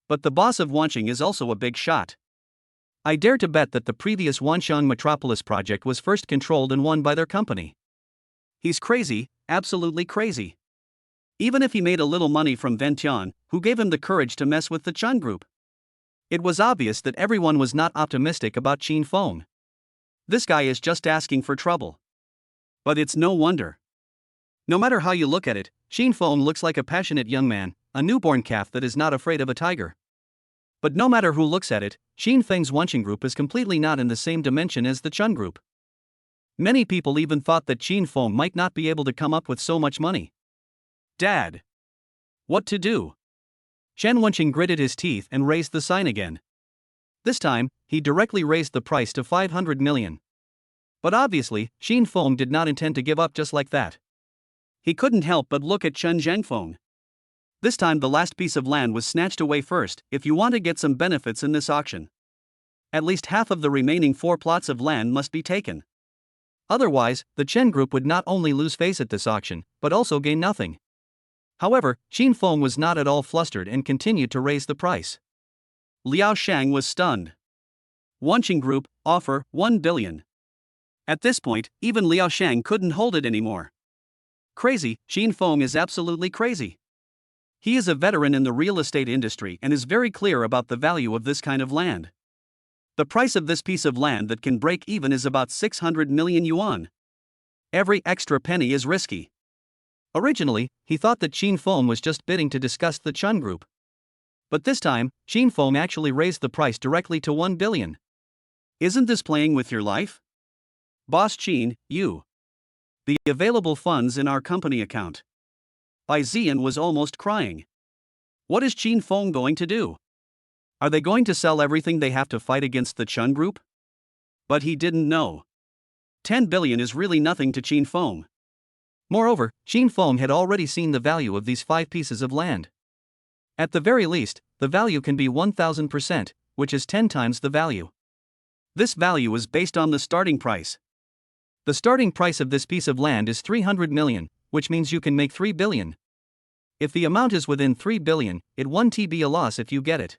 But the boss of Wanqing is also a big shot. I dare to bet that the previous Wanxiang Metropolis project was first controlled and won by their company. He's crazy, absolutely crazy. Even if he made a little money from Ventian, who gave him the courage to mess with the Chun Group? It was obvious that everyone was not optimistic about Qin Feng. This guy is just asking for trouble. But it's no wonder. No matter how you look at it, Qin Feng looks like a passionate young man, a newborn calf that is not afraid of a tiger. But no matter who looks at it, Qin Feng's Wanqing Group is completely not in the same dimension as the Chun Group. Many people even thought that Qin Feng might not be able to come up with so much money. Dad. What to do? Chen Wenqing gritted his teeth and raised the sign again. This time, he directly raised the price to 500 million. But obviously, Qin Feng did not intend to give up just like that. He couldn't help but look at Chen Zhangfeng. This time the last piece of land was snatched away first. If you want to get some benefits in this auction, at least half of the remaining 4 plots of land must be taken. Otherwise, the Chen group would not only lose face at this auction, but also gain nothing. However, Qin Feng was not at all flustered and continued to raise the price. Liao Shang was stunned. Wanqing Group, offer 1 billion. At this point, even Liao Shang couldn't hold it anymore. Crazy, Qin Feng is absolutely crazy. He is a veteran in the real estate industry and is very clear about the value of this kind of land. The price of this piece of land that can break even is about 600 million yuan. Every extra penny is risky. Originally, he thought that Qin Feng was just bidding to discuss the Chen group. But this time, Qin Feng actually raised the price directly to 1 billion. Isn't this playing with your life? Boss Qin, you. The available funds in our company account. Bai Ziyan was almost crying. What is Qin Feng going to do? Are they going to sell everything they have to fight against the Chen group? But he didn't know. 10 billion is really nothing to Qin Feng. Moreover, Qin Feng had already seen the value of these 5 pieces of land. At the very least, the value can be 1000%, which is 10 times the value. This value is based on the starting price. The starting price of this piece of land is 300 million, which means you can make 3 billion. If the amount is within 3 billion, it won't be a loss if you get it.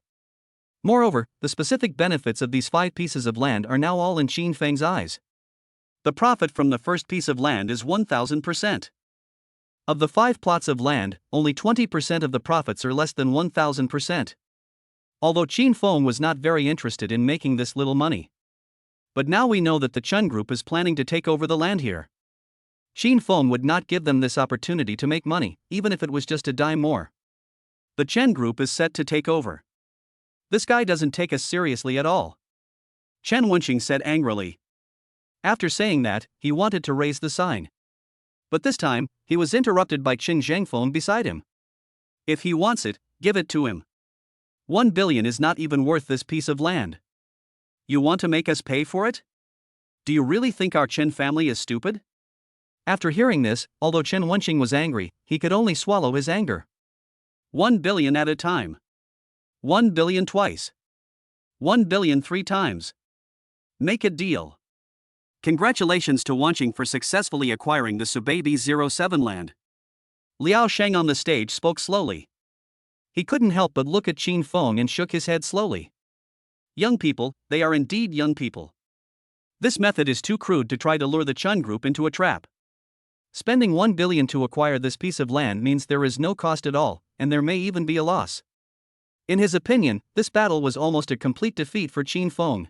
Moreover, the specific benefits of these 5 pieces of land are now all in Qin Feng's eyes. The profit from the first piece of land is 1000%. Of the 5 plots of land, only 20% of the profits are less than 1000%. Although Qin Feng was not very interested in making this little money. But now we know that the Chen group is planning to take over the land here. Qin Feng would not give them this opportunity to make money, even if it was just a dime more. The Chen group is set to take over. This guy doesn't take us seriously at all. Chen Wenqing said angrily. After saying that, he wanted to raise the sign. But this time, he was interrupted by Qin Zhangfeng beside him. If he wants it, give it to him. 1 billion is not even worth this piece of land. You want to make us pay for it? Do you really think our Chen family is stupid? After hearing this, although Chen Wenqing was angry, he could only swallow his anger. 1 billion at a time. 1 billion twice. 1 billion 3 times. Make a deal. Congratulations to Wanqing for successfully acquiring the Subaby 07 land. Liao Shang on the stage spoke slowly. He couldn't help but look at Qin Feng and shook his head slowly. Young people, they are indeed young people. This method is too crude to try to lure the Chen group into a trap. Spending 1 billion to acquire this piece of land means there is no cost at all, and there may even be a loss. In his opinion, this battle was almost a complete defeat for Qin Feng.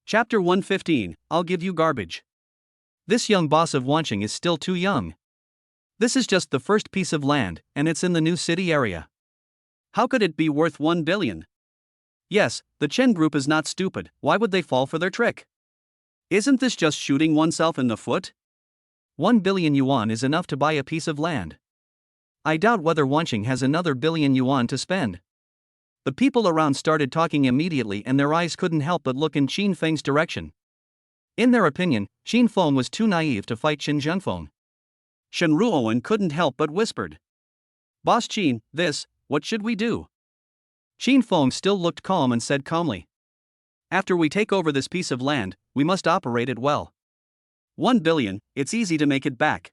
Chapter 115, I'll give you garbage. This young boss of Wanqing is still too young. This is just the first piece of land, and it's in the new city area. How could it be worth 1 billion? Yes, the Chen group is not stupid. Why would they fall for their trick? Isn't this just shooting oneself in the foot? 1 billion yuan is enough to buy a piece of land. I doubt whether Wanqing has another billion yuan to spend. The people around started talking immediately and their eyes couldn't help but look in Qin Feng's direction. In their opinion, Qin Feng was too naive to fight Qin Zhangfeng. Shen Ruowen couldn't help but whispered. Boss Qin, what should we do? Qin Feng still looked calm and said calmly. After we take over this piece of land, we must operate it well. 1 billion, it's easy to make it back.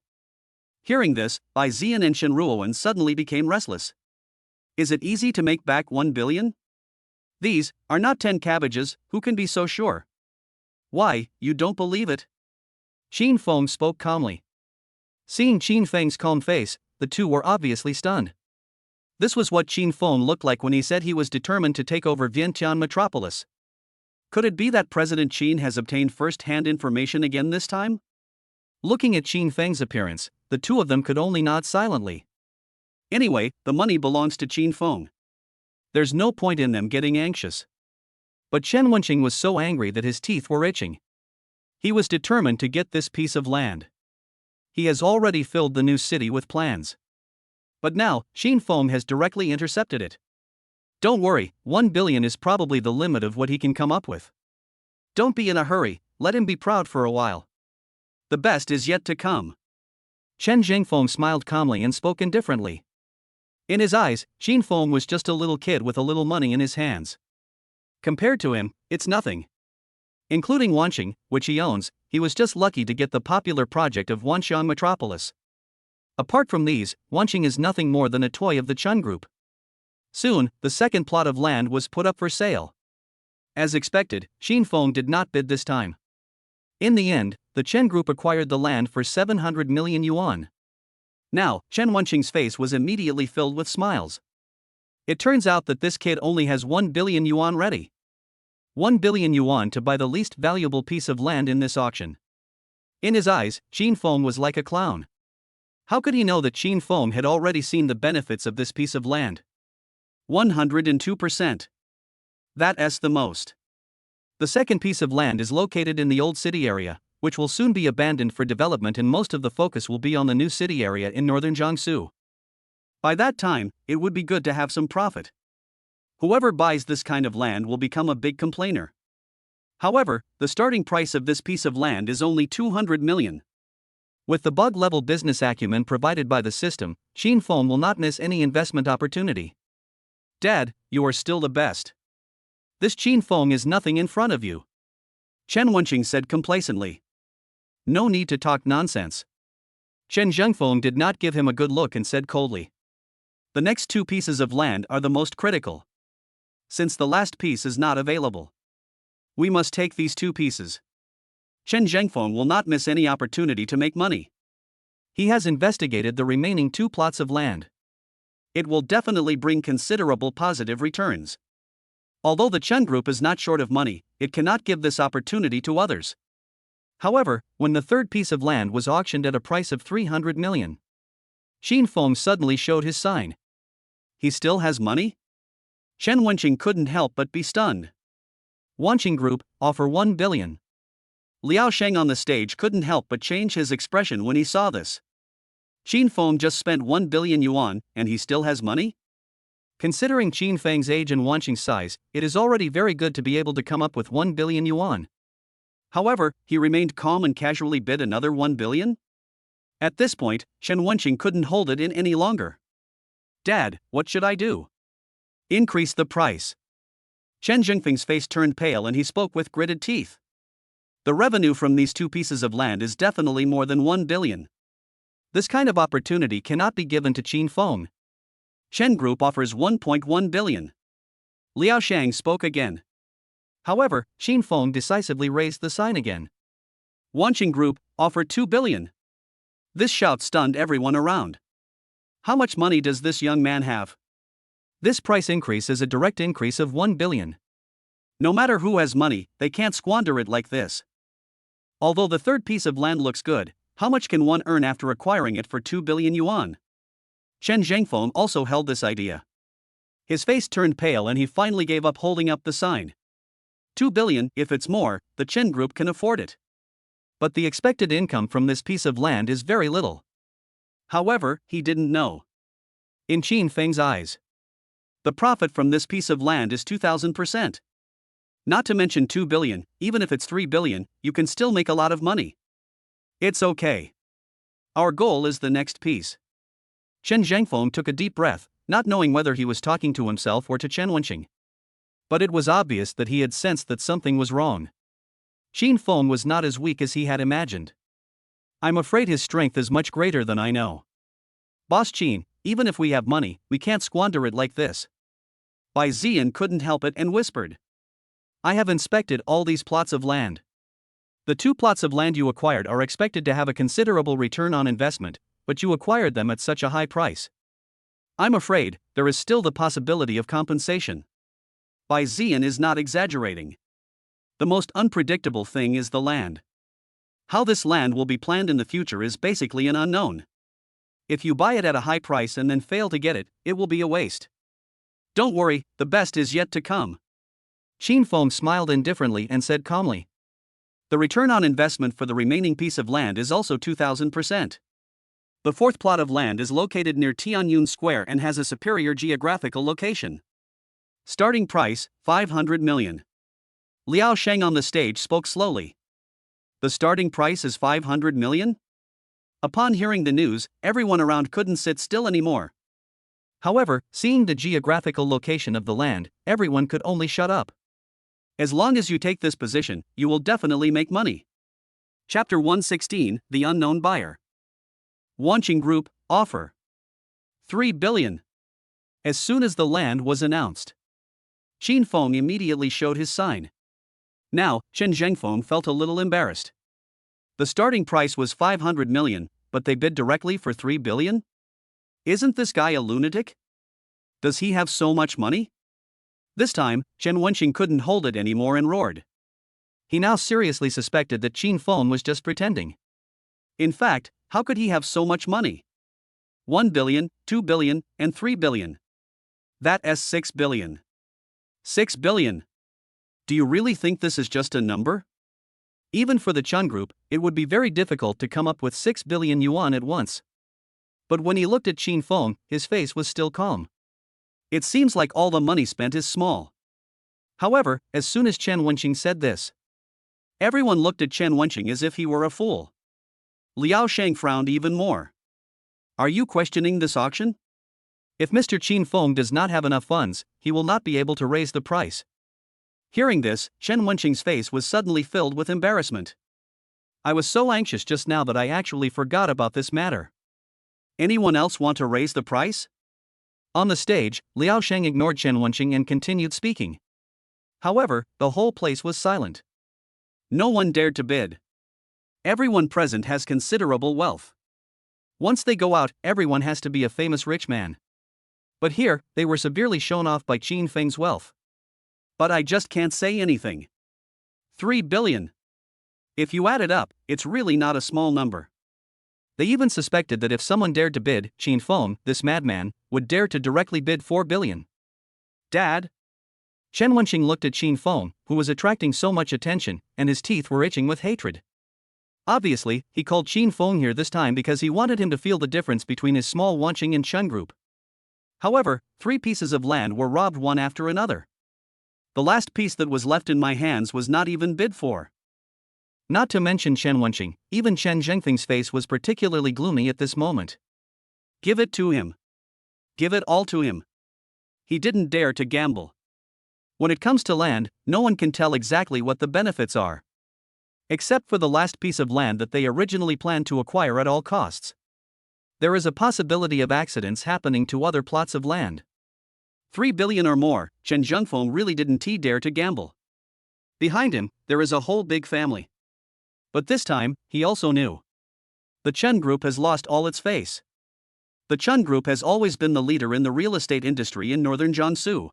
Hearing this, Bai Ziyan and Shen Ruowen suddenly became restless. Is it easy to make back 1 billion? These are not 10 cabbages, who can be so sure? Why, you don't believe it? Qin Feng spoke calmly. Seeing Qin Feng's calm face, the two were obviously stunned. This was what Qin Feng looked like when he said he was determined to take over Vientiane metropolis. Could it be that President Qin has obtained first-hand information again this time? Looking at Qin Feng's appearance, the two of them could only nod silently. Anyway, the money belongs to Qin Feng. There's no point in them getting anxious. But Chen Wenqing was so angry that his teeth were itching. He was determined to get this piece of land. He has already filled the new city with plans. But now, Xin Feng has directly intercepted it. Don't worry, 1 billion is probably the limit of what he can come up with. Don't be in a hurry, let him be proud for a while. The best is yet to come. Chen Zhengfeng smiled calmly and spoke indifferently. In his eyes, Xin Feng was just a little kid with a little money in his hands. Compared to him, it's nothing. Including Wanqing, which he owns, he was just lucky to get the popular project of Wanxiang Metropolis. Apart from these, Wanqing is nothing more than a toy of the Chun Group. Soon, the second plot of land was put up for sale. As expected, Xin Feng did not bid this time. In the end, the Chen Group acquired the land for 700 million yuan. Now, Chen Wanqing's face was immediately filled with smiles. It turns out that this kid only has 1 billion yuan ready. 1 billion yuan to buy the least valuable piece of land in this auction. In his eyes, Xin Feng was like a clown. How could he know that Xin Feng had already seen the benefits of this piece of land? 102%. That's the most. The second piece of land is located in the old city area, which will soon be abandoned for development, and most of the focus will be on the new city area in northern Jiangsu. By that time, it would be good to have some profit. Whoever buys this kind of land will become a big complainer. However, the starting price of this piece of land is only 200 million. With the bug-level business acumen provided by the system, Xin Feng will not miss any investment opportunity. Dad, you are still the best. This Xin Feng is nothing in front of you. Chen Wanqing said complacently. No need to talk nonsense. Chen Zhengfeng did not give him a good look and said coldly. The next two pieces of land are the most critical. Since the last piece is not available, we must take these two pieces. Chen Zhengfeng will not miss any opportunity to make money. He has investigated the remaining two plots of land. It will definitely bring considerable positive returns. Although the Chen Group is not short of money, it cannot give this opportunity to others. However, when the third piece of land was auctioned at a price of 300 million, Xin Feng suddenly showed his sign. He still has money? Chen Wanqing couldn't help but be stunned. Wanqing Group, offer 1 billion. Liao Sheng on the stage couldn't help but change his expression when he saw this. Xin Feng just spent 1 billion yuan, and he still has money? Considering Xin Feng's age and Wanqing's size, it is already very good to be able to come up with 1 billion yuan. However, he remained calm and casually bid another 1 billion? At this point, Chen Wanqing couldn't hold it in any longer. Dad, what should I do? Increase the price. Chen Zhengfeng's face turned pale and he spoke with gritted teeth. The revenue from these two pieces of land is definitely more than 1 billion. This kind of opportunity cannot be given to Xin Feng. Chen Group offers 1.1 billion. Liao Shang spoke again. However, Xin Feng decisively raised the sign again. Wanqing Group offered 2 billion. This shout stunned everyone around. How much money does this young man have? This price increase is a direct increase of 1 billion. No matter who has money, they can't squander it like this. Although the third piece of land looks good, how much can one earn after acquiring it for 2 billion yuan? Chen Zhengfeng also held this idea. His face turned pale and he finally gave up holding up the sign. 2 billion, if it's more, the Chen Group can afford it. But the expected income from this piece of land is very little. However, he didn't know. In Xin Feng's eyes, the profit from this piece of land is 2,000%. Not to mention 2 billion, even if it's 3 billion, you can still make a lot of money. It's okay. Our goal is the next piece. Chen Zhengfeng took a deep breath, not knowing whether he was talking to himself or to Chen Wanqing. But it was obvious that he had sensed that something was wrong. Xin Feng was not as weak as he had imagined. I'm afraid his strength is much greater than I know. Boss Qin, even if we have money, we can't squander it like this. Bai Ziyan couldn't help it and whispered. I have inspected all these plots of land. The two plots of land you acquired are expected to have a considerable return on investment, but you acquired them at such a high price. I'm afraid there is still the possibility of compensation. Bai Ziyan is not exaggerating. The most unpredictable thing is the land. How this land will be planned in the future is basically an unknown. If you buy it at a high price and then fail to get it, it will be a waste. Don't worry, the best is yet to come. Xin Feng smiled indifferently and said calmly. The return on investment for the remaining piece of land is also 2000%. The fourth plot of land is located near Tianyun Square and has a superior geographical location. Starting price, 500 million. Liao Sheng on the stage spoke slowly. The starting price is 500 million? Upon hearing the news, everyone around couldn't sit still anymore. However, seeing the geographical location of the land, everyone could only shut up. As long as you take this position, you will definitely make money. Chapter 116, The Unknown Buyer. Wanqing Group, offer 3 billion. As soon as the land was announced, Qin Feng immediately showed his sign. Now, Chen Zhengfeng felt a little embarrassed. The starting price was 500 million, but they bid directly for 3 billion? Isn't this guy a lunatic? Does he have so much money? This time, Chen Wenqing couldn't hold it anymore and roared. He now seriously suspected that Qin Feng was just pretending. In fact, how could he have so much money? 1 billion, 2 billion, and 3 billion. That's 6 billion. 6 billion. Do you really think this is just a number? Even for the Chun Group, it would be very difficult to come up with 6 billion yuan at once. But when he looked at Qin Feng, his face was still calm. It seems like all the money spent is small. However, as soon as Chen Wenqing said this, everyone looked at Chen Wenqing as if he were a fool. Liao Sheng frowned even more. Are you questioning this auction? If Mr. Qin Feng does not have enough funds, he will not be able to raise the price. Hearing this, Chen Wenqing's face was suddenly filled with embarrassment. I was so anxious just now that I actually forgot about this matter. Anyone else want to raise the price? On the stage, Liao Sheng ignored Chen Wenqing and continued speaking. However, the whole place was silent. No one dared to bid. Everyone present has considerable wealth. Once they go out, everyone has to be a famous rich man. But here, they were severely shown off by Qin Feng's wealth. But I just can't say anything. 3 billion. If you add it up, it's really not a small number. They even suspected that if someone dared to bid, Qin Feng, this madman, would dare to directly bid 4 billion. Dad? Chen Wenqing looked at Qin Feng, who was attracting so much attention, and his teeth were itching with hatred. Obviously, he called Qin Feng here this time because he wanted him to feel the difference between his small Wanqing and Chun Group. However, 3 pieces of land were robbed one after another. The last piece that was left in my hands was not even bid for. Not to mention Chen Wenqing, even Chen Zhengfeng's face was particularly gloomy at this moment. Give it to him. Give it all to him. He didn't dare to gamble. When it comes to land, no one can tell exactly what the benefits are. Except for the last piece of land that they originally planned to acquire at all costs. There is a possibility of accidents happening to other plots of land. 3 billion or more, Chen Zhengfeng really didn't dare to gamble. Behind him, there is a whole big family. But this time, he also knew. The Chun Group has lost all its face. The Chun Group has always been the leader in the real estate industry in northern Jiangsu.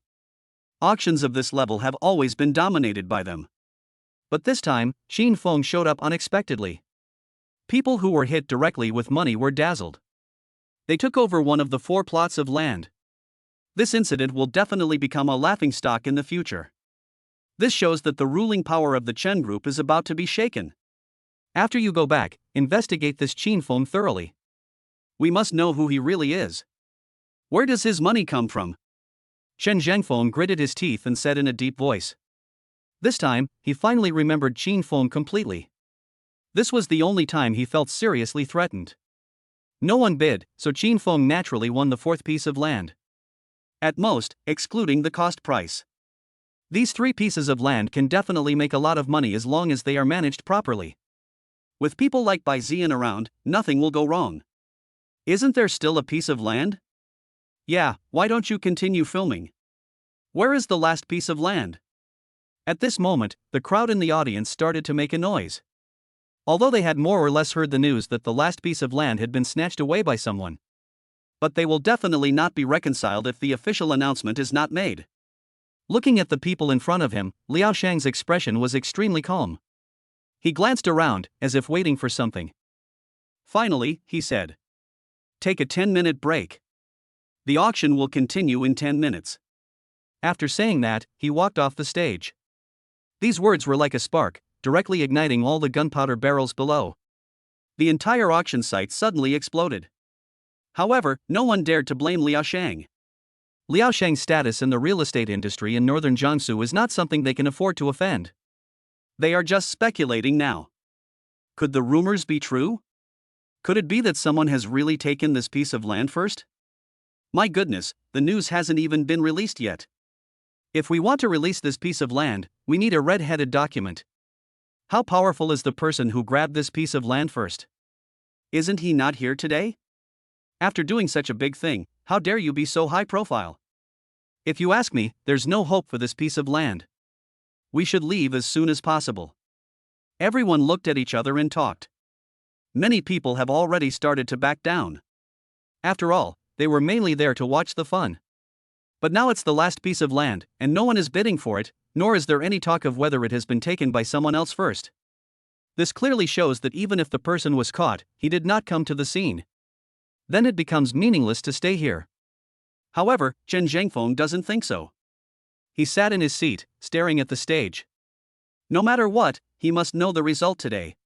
Auctions of this level have always been dominated by them. But this time, Qin Feng showed up unexpectedly. People who were hit directly with money were dazzled. They took over one of the 4 plots of land. This incident will definitely become a laughingstock in the future. This shows that the ruling power of the Chen Group is about to be shaken. After you go back, investigate this Qin Feng thoroughly. We must know who he really is. Where does his money come from? Chen Zhengfeng gritted his teeth and said in a deep voice. This time, he finally remembered Qin Feng completely. This was the only time he felt seriously threatened. No one bid, so Qin Feng naturally won the 4th piece of land. At most, excluding the cost price. These 3 pieces of land can definitely make a lot of money as long as they are managed properly. With people like Bai Ziyan around, nothing will go wrong. Isn't there still a piece of land? Yeah, why don't you continue filming? Where is the last piece of land? At this moment, the crowd in the audience started to make a noise. Although they had more or less heard the news that the last piece of land had been snatched away by someone. But they will definitely not be reconciled if the official announcement is not made. Looking at the people in front of him, Liao Shang's expression was extremely calm. He glanced around, as if waiting for something. Finally, he said, "Take a 10-minute break. The auction will continue in 10 minutes. After saying that, he walked off the stage. These words were like a spark, directly igniting all the gunpowder barrels below. The entire auction site suddenly exploded. However, no one dared to blame Liao Shang. Liao Shang's status in the real estate industry in northern Jiangsu is not something they can afford to offend. They are just speculating now. Could the rumors be true? Could it be that someone has really taken this piece of land first? My goodness, the news hasn't even been released yet. If we want to release this piece of land, we need a red-headed document. How powerful is the person who grabbed this piece of land first? Isn't he not here today? After doing such a big thing, how dare you be so high profile? If you ask me, there's no hope for this piece of land. We should leave as soon as possible. Everyone looked at each other and talked. Many people have already started to back down. After all, they were mainly there to watch the fun. But now it's the last piece of land, and no one is bidding for it, nor is there any talk of whether it has been taken by someone else first. This clearly shows that even if the person was caught, he did not come to the scene. Then it becomes meaningless to stay here. However, Chen Zhengfeng doesn't think so. He sat in his seat, staring at the stage. No matter what, he must know the result today.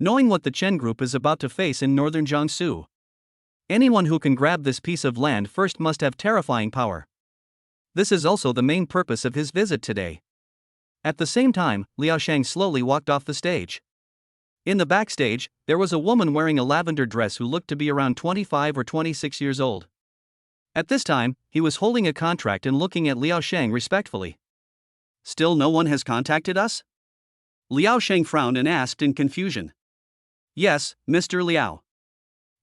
Knowing what the Chen Group is about to face in northern Jiangsu. Anyone who can grab this piece of land first must have terrifying power. This is also the main purpose of his visit today. At the same time, Liao Shang slowly walked off the stage. In the backstage, there was a woman wearing a lavender dress who looked to be around 25 or 26 years old. At this time, he was holding a contract and looking at Liao Shang respectfully. Still no one has contacted us? Liao Shang frowned and asked in confusion. Yes, Mr. Liao.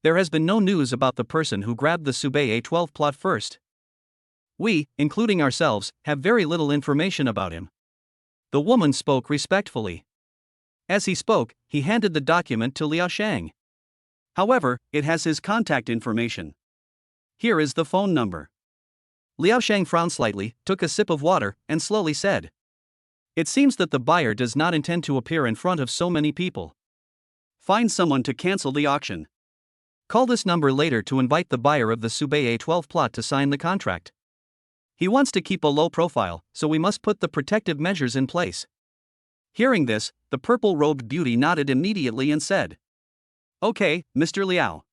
There has been no news about the person who grabbed the Subei A12 plot first. We, including ourselves, have very little information about him. The woman spoke respectfully. As he spoke, he handed the document to Liao Shang. However, it has his contact information. Here is the phone number. Liao Shang frowned slightly, took a sip of water, and slowly said, "It seems that the buyer does not intend to appear in front of so many people. Find someone to cancel the auction. Call this number later to invite the buyer of the Subei A12 plot to sign the contract. He wants to keep a low profile, so we must put the protective measures in place." Hearing this, the purple-robed beauty nodded immediately and said, "Okay, Mr. Liao.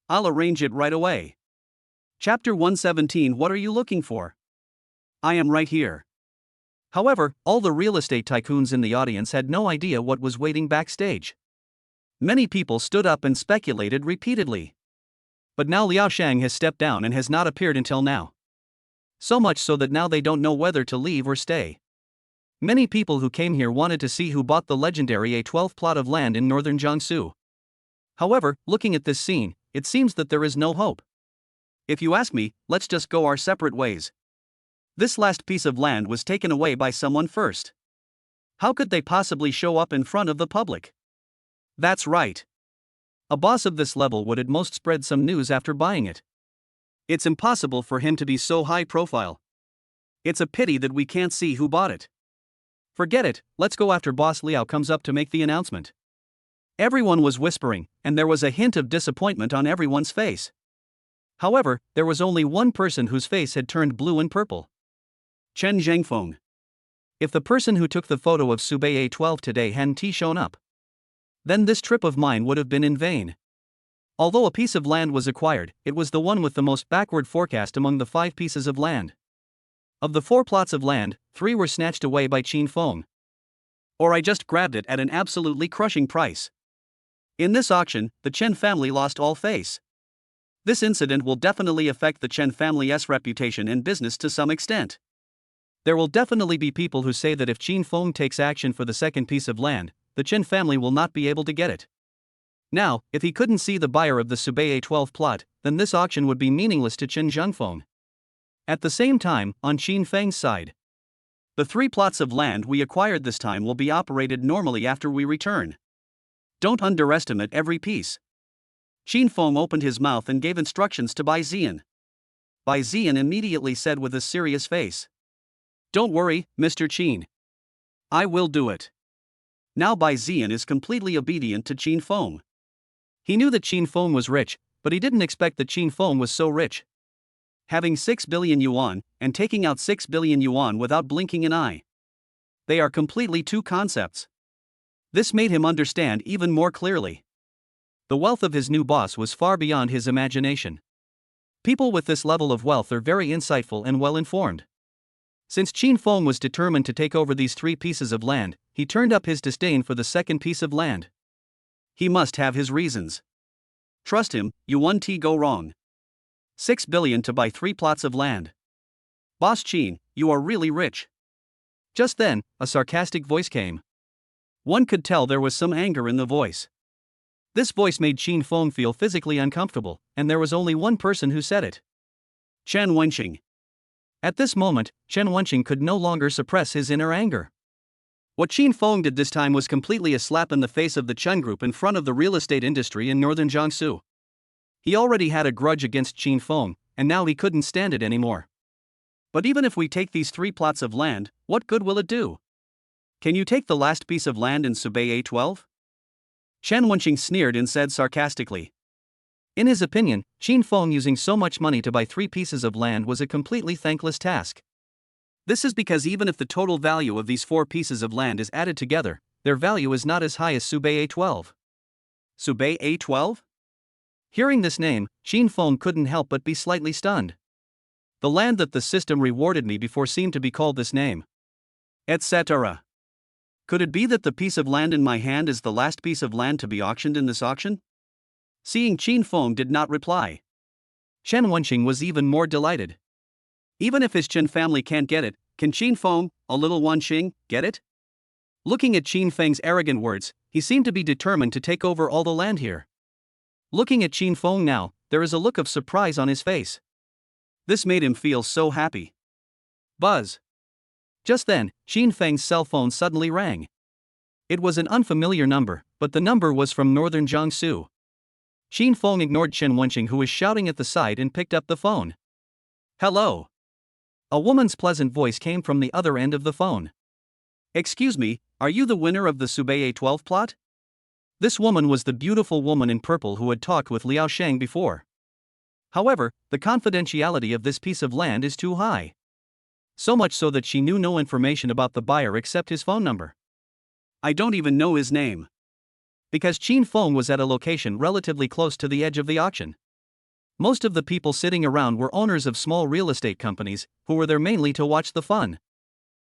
I'll arrange it right away." Chapter 117. What are you looking for? I am right here. However, all the real estate tycoons in the audience had no idea what was waiting backstage. Many people stood up and speculated repeatedly. But now Liao Shang has stepped down and has not appeared until now. So much so that now they don't know whether to leave or stay. Many people who came here wanted to see who bought the legendary A12 plot of land in northern Jiangsu. However, looking at this scene, it seems that there is no hope. If you ask me, let's just go our separate ways. This last piece of land was taken away by someone first. How could they possibly show up in front of the public? That's right. A boss of this level would at most spread some news after buying it. It's impossible for him to be so high profile. It's a pity that we can't see who bought it. Forget it, let's go after Boss Liao comes up to make the announcement. Everyone was whispering, and there was a hint of disappointment on everyone's face. However, there was only one person whose face had turned blue and purple. Chen Zhengfeng. If the person who took the photo of Subei A12 today hadn't shown up, then this trip of mine would have been in vain. Although a piece of land was acquired, it was the one with the most backward forecast among the 5 pieces of land. Of the 4 plots of land, 3 were snatched away by Qin Feng. Or I just grabbed it at an absolutely crushing price. In this auction, the Chen family lost all face. This incident will definitely affect the Chen family's reputation and business to some extent. There will definitely be people who say that if Qin Feng takes action for the second piece of land, the Chen family will not be able to get it. Now, if he couldn't see the buyer of the Subei A12 plot, then this auction would be meaningless to Chen Zhengfeng. At the same time, on Qin Feng's side, the 3 plots of land we acquired this time will be operated normally after we return. Don't underestimate every piece. Qin Feng opened his mouth and gave instructions to Bai Ziyan. Bai Ziyan immediately said with a serious face, "Don't worry, Mr. Qin. I will do it." Now Bai Ziyan is completely obedient to Qin Feng. He knew that Qin Feng was rich, but he didn't expect that Qin Feng was so rich. Having 6 billion yuan, and taking out 6 billion yuan without blinking an eye. They are completely 2 concepts. This made him understand even more clearly. The wealth of his new boss was far beyond his imagination. People with this level of wealth are very insightful and well informed. Since Qin Feng was determined to take over these 3 pieces of land, he turned up his disdain for the second piece of land. He must have his reasons. Trust him, you won't go wrong. 6 billion to buy 3 plots of land. Boss Qin, you are really rich. Just then, a sarcastic voice came. One could tell there was some anger in the voice. This voice made Qin Feng feel physically uncomfortable, and there was only one person who said it. Chen Wenqing. At this moment, Chen Wenqing could no longer suppress his inner anger. What Qin Feng did this time was completely a slap in the face of the Chen Group in front of the real estate industry in northern Jiangsu. He already had a grudge against Qin Feng, and now he couldn't stand it anymore. But even if we take these 3 plots of land, what good will it do? Can you take the last piece of land in Subei A12? Chen Wenqing sneered and said sarcastically. In his opinion, Qin Feng using so much money to buy 3 pieces of land was a completely thankless task. This is because even if the total value of these 4 pieces of land is added together, their value is not as high as Subei A12. Subei A12? Hearing this name, Qin Feng couldn't help but be slightly stunned. The land that the system rewarded me before seemed to be called this name. Etc. Could it be that the piece of land in my hand is the last piece of land to be auctioned in this auction? Seeing Qin Feng did not reply, Chen Wenqing was even more delighted. Even if his Chen family can't get it, can Qin Feng, a little Wenqing, get it? Looking at Qin Feng's arrogant words, he seemed to be determined to take over all the land here. Looking at Qin Feng now, there is a look of surprise on his face. This made him feel so happy. Buzz. Just then, Qin Feng's cell phone suddenly rang. It was an unfamiliar number, but the number was from northern Jiangsu. Qin Feng ignored Chen Wenqing, who was shouting at the side, and picked up the phone. Hello. A woman's pleasant voice came from the other end of the phone. Excuse me, are you the winner of the Subei A12 plot? This woman was the beautiful woman in purple who had talked with Liao Sheng before. However, the confidentiality of this piece of land is too high. So much so that she knew no information about the buyer except his phone number. I don't even know his name. Because Qin Feng was at a location relatively close to the edge of the auction. Most of the people sitting around were owners of small real estate companies, who were there mainly to watch the fun.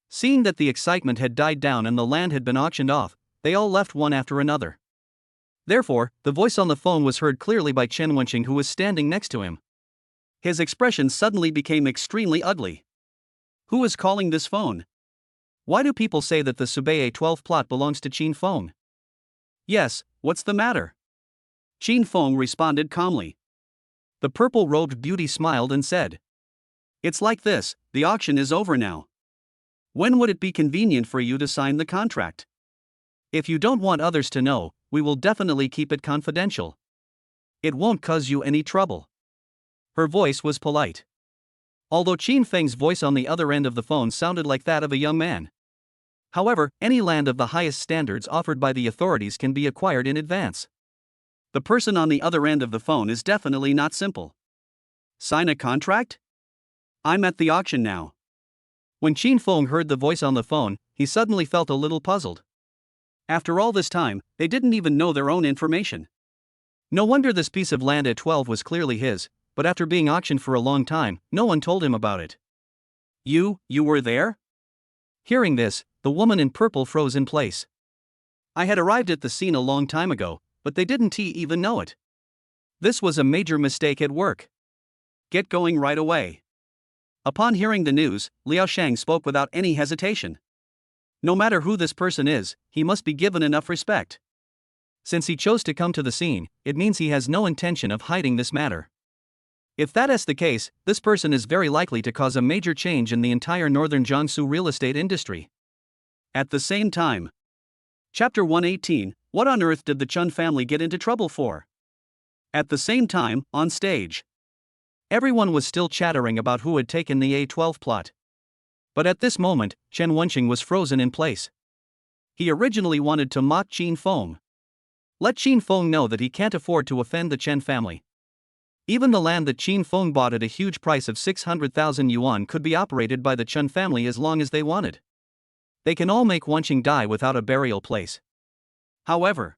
Seeing that the excitement had died down and the land had been auctioned off, they all left one after another. Therefore, the voice on the phone was heard clearly by Chen Wenqing, who was standing next to him. His expression suddenly became extremely ugly. Who is calling this phone? Why do people say that the Subei A12 plot belongs to Qin Feng? Yes, what's the matter? Qin Feng responded calmly. The purple-robed beauty smiled and said, It's like this, the auction is over now. When would it be convenient for you to sign the contract? If you don't want others to know, we will definitely keep it confidential. It won't cause you any trouble. Her voice was polite. Although Qin Feng's voice on the other end of the phone sounded like that of a young man. However, any land of the highest standards offered by the authorities can be acquired in advance. The person on the other end of the phone is definitely not simple. Sign a contract? I'm at the auction now. When Qin Feng heard the voice on the phone, he suddenly felt a little puzzled. After all this time, they didn't even know their own information. No wonder this piece of land at 12 was clearly his, but after being auctioned for a long time, no one told him about it. You were there? Hearing this, the woman in purple froze in place. I had arrived at the scene a long time ago, but they didn't even know it. This was a major mistake at work. Get going right away. Upon hearing the news, Liao Sheng spoke without any hesitation. No matter who this person is, he must be given enough respect. Since he chose to come to the scene, it means he has no intention of hiding this matter. If that is the case, this person is very likely to cause a major change in the entire northern Jiangsu real estate industry. At the same time. Chapter 118, What on earth did the Chun family get into trouble for? At the same time, on stage. Everyone was still chattering about who had taken the A12 plot. But at this moment, Chen Wenqing was frozen in place. He originally wanted to mock Qin Feng. Let Qin Feng know that he can't afford to offend the Chen family. Even the land that Qin Feng bought at a huge price of 600,000 yuan could be operated by the Chen family as long as they wanted. They can all make Wenqing die without a burial place. However,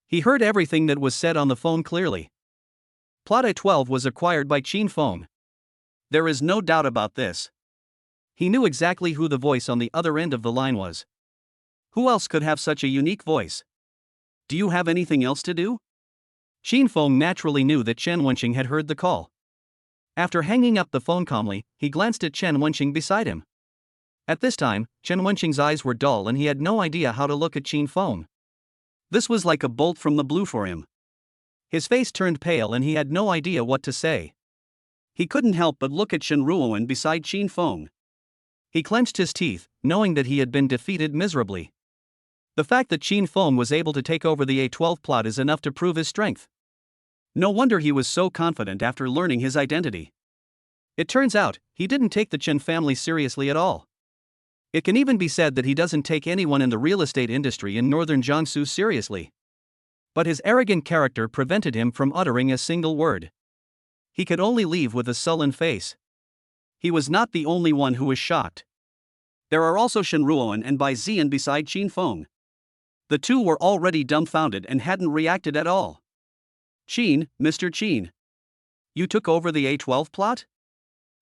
he heard everything that was said on the phone clearly. Plot.12 was acquired by Qin Feng. There is no doubt about this. He knew exactly who the voice on the other end of the line was. Who else could have such a unique voice? Do you have anything else to do? Qin Feng naturally knew that Chen Wenqing had heard the call. After hanging up the phone calmly, he glanced at Chen Wenqing beside him. At this time, Chen Wenqing's eyes were dull and he had no idea how to look at Qin Feng. This was like a bolt from the blue for him. His face turned pale and he had no idea what to say. He couldn't help but look at Shen Ruowen beside Qin Feng. He clenched his teeth, knowing that he had been defeated miserably. The fact that Qin Feng was able to take over the A12 plot is enough to prove his strength. No wonder he was so confident after learning his identity. It turns out, he didn't take the Chen family seriously at all. It can even be said that he doesn't take anyone in the real estate industry in northern Jiangsu seriously. But his arrogant character prevented him from uttering a single word. He could only leave with a sullen face. He was not the only one who was shocked. There are also Shen Ruowen and Bai Ziyan beside Qin Feng. The two were already dumbfounded and hadn't reacted at all. Qin, Mr. Qin. You took over the A12 plot?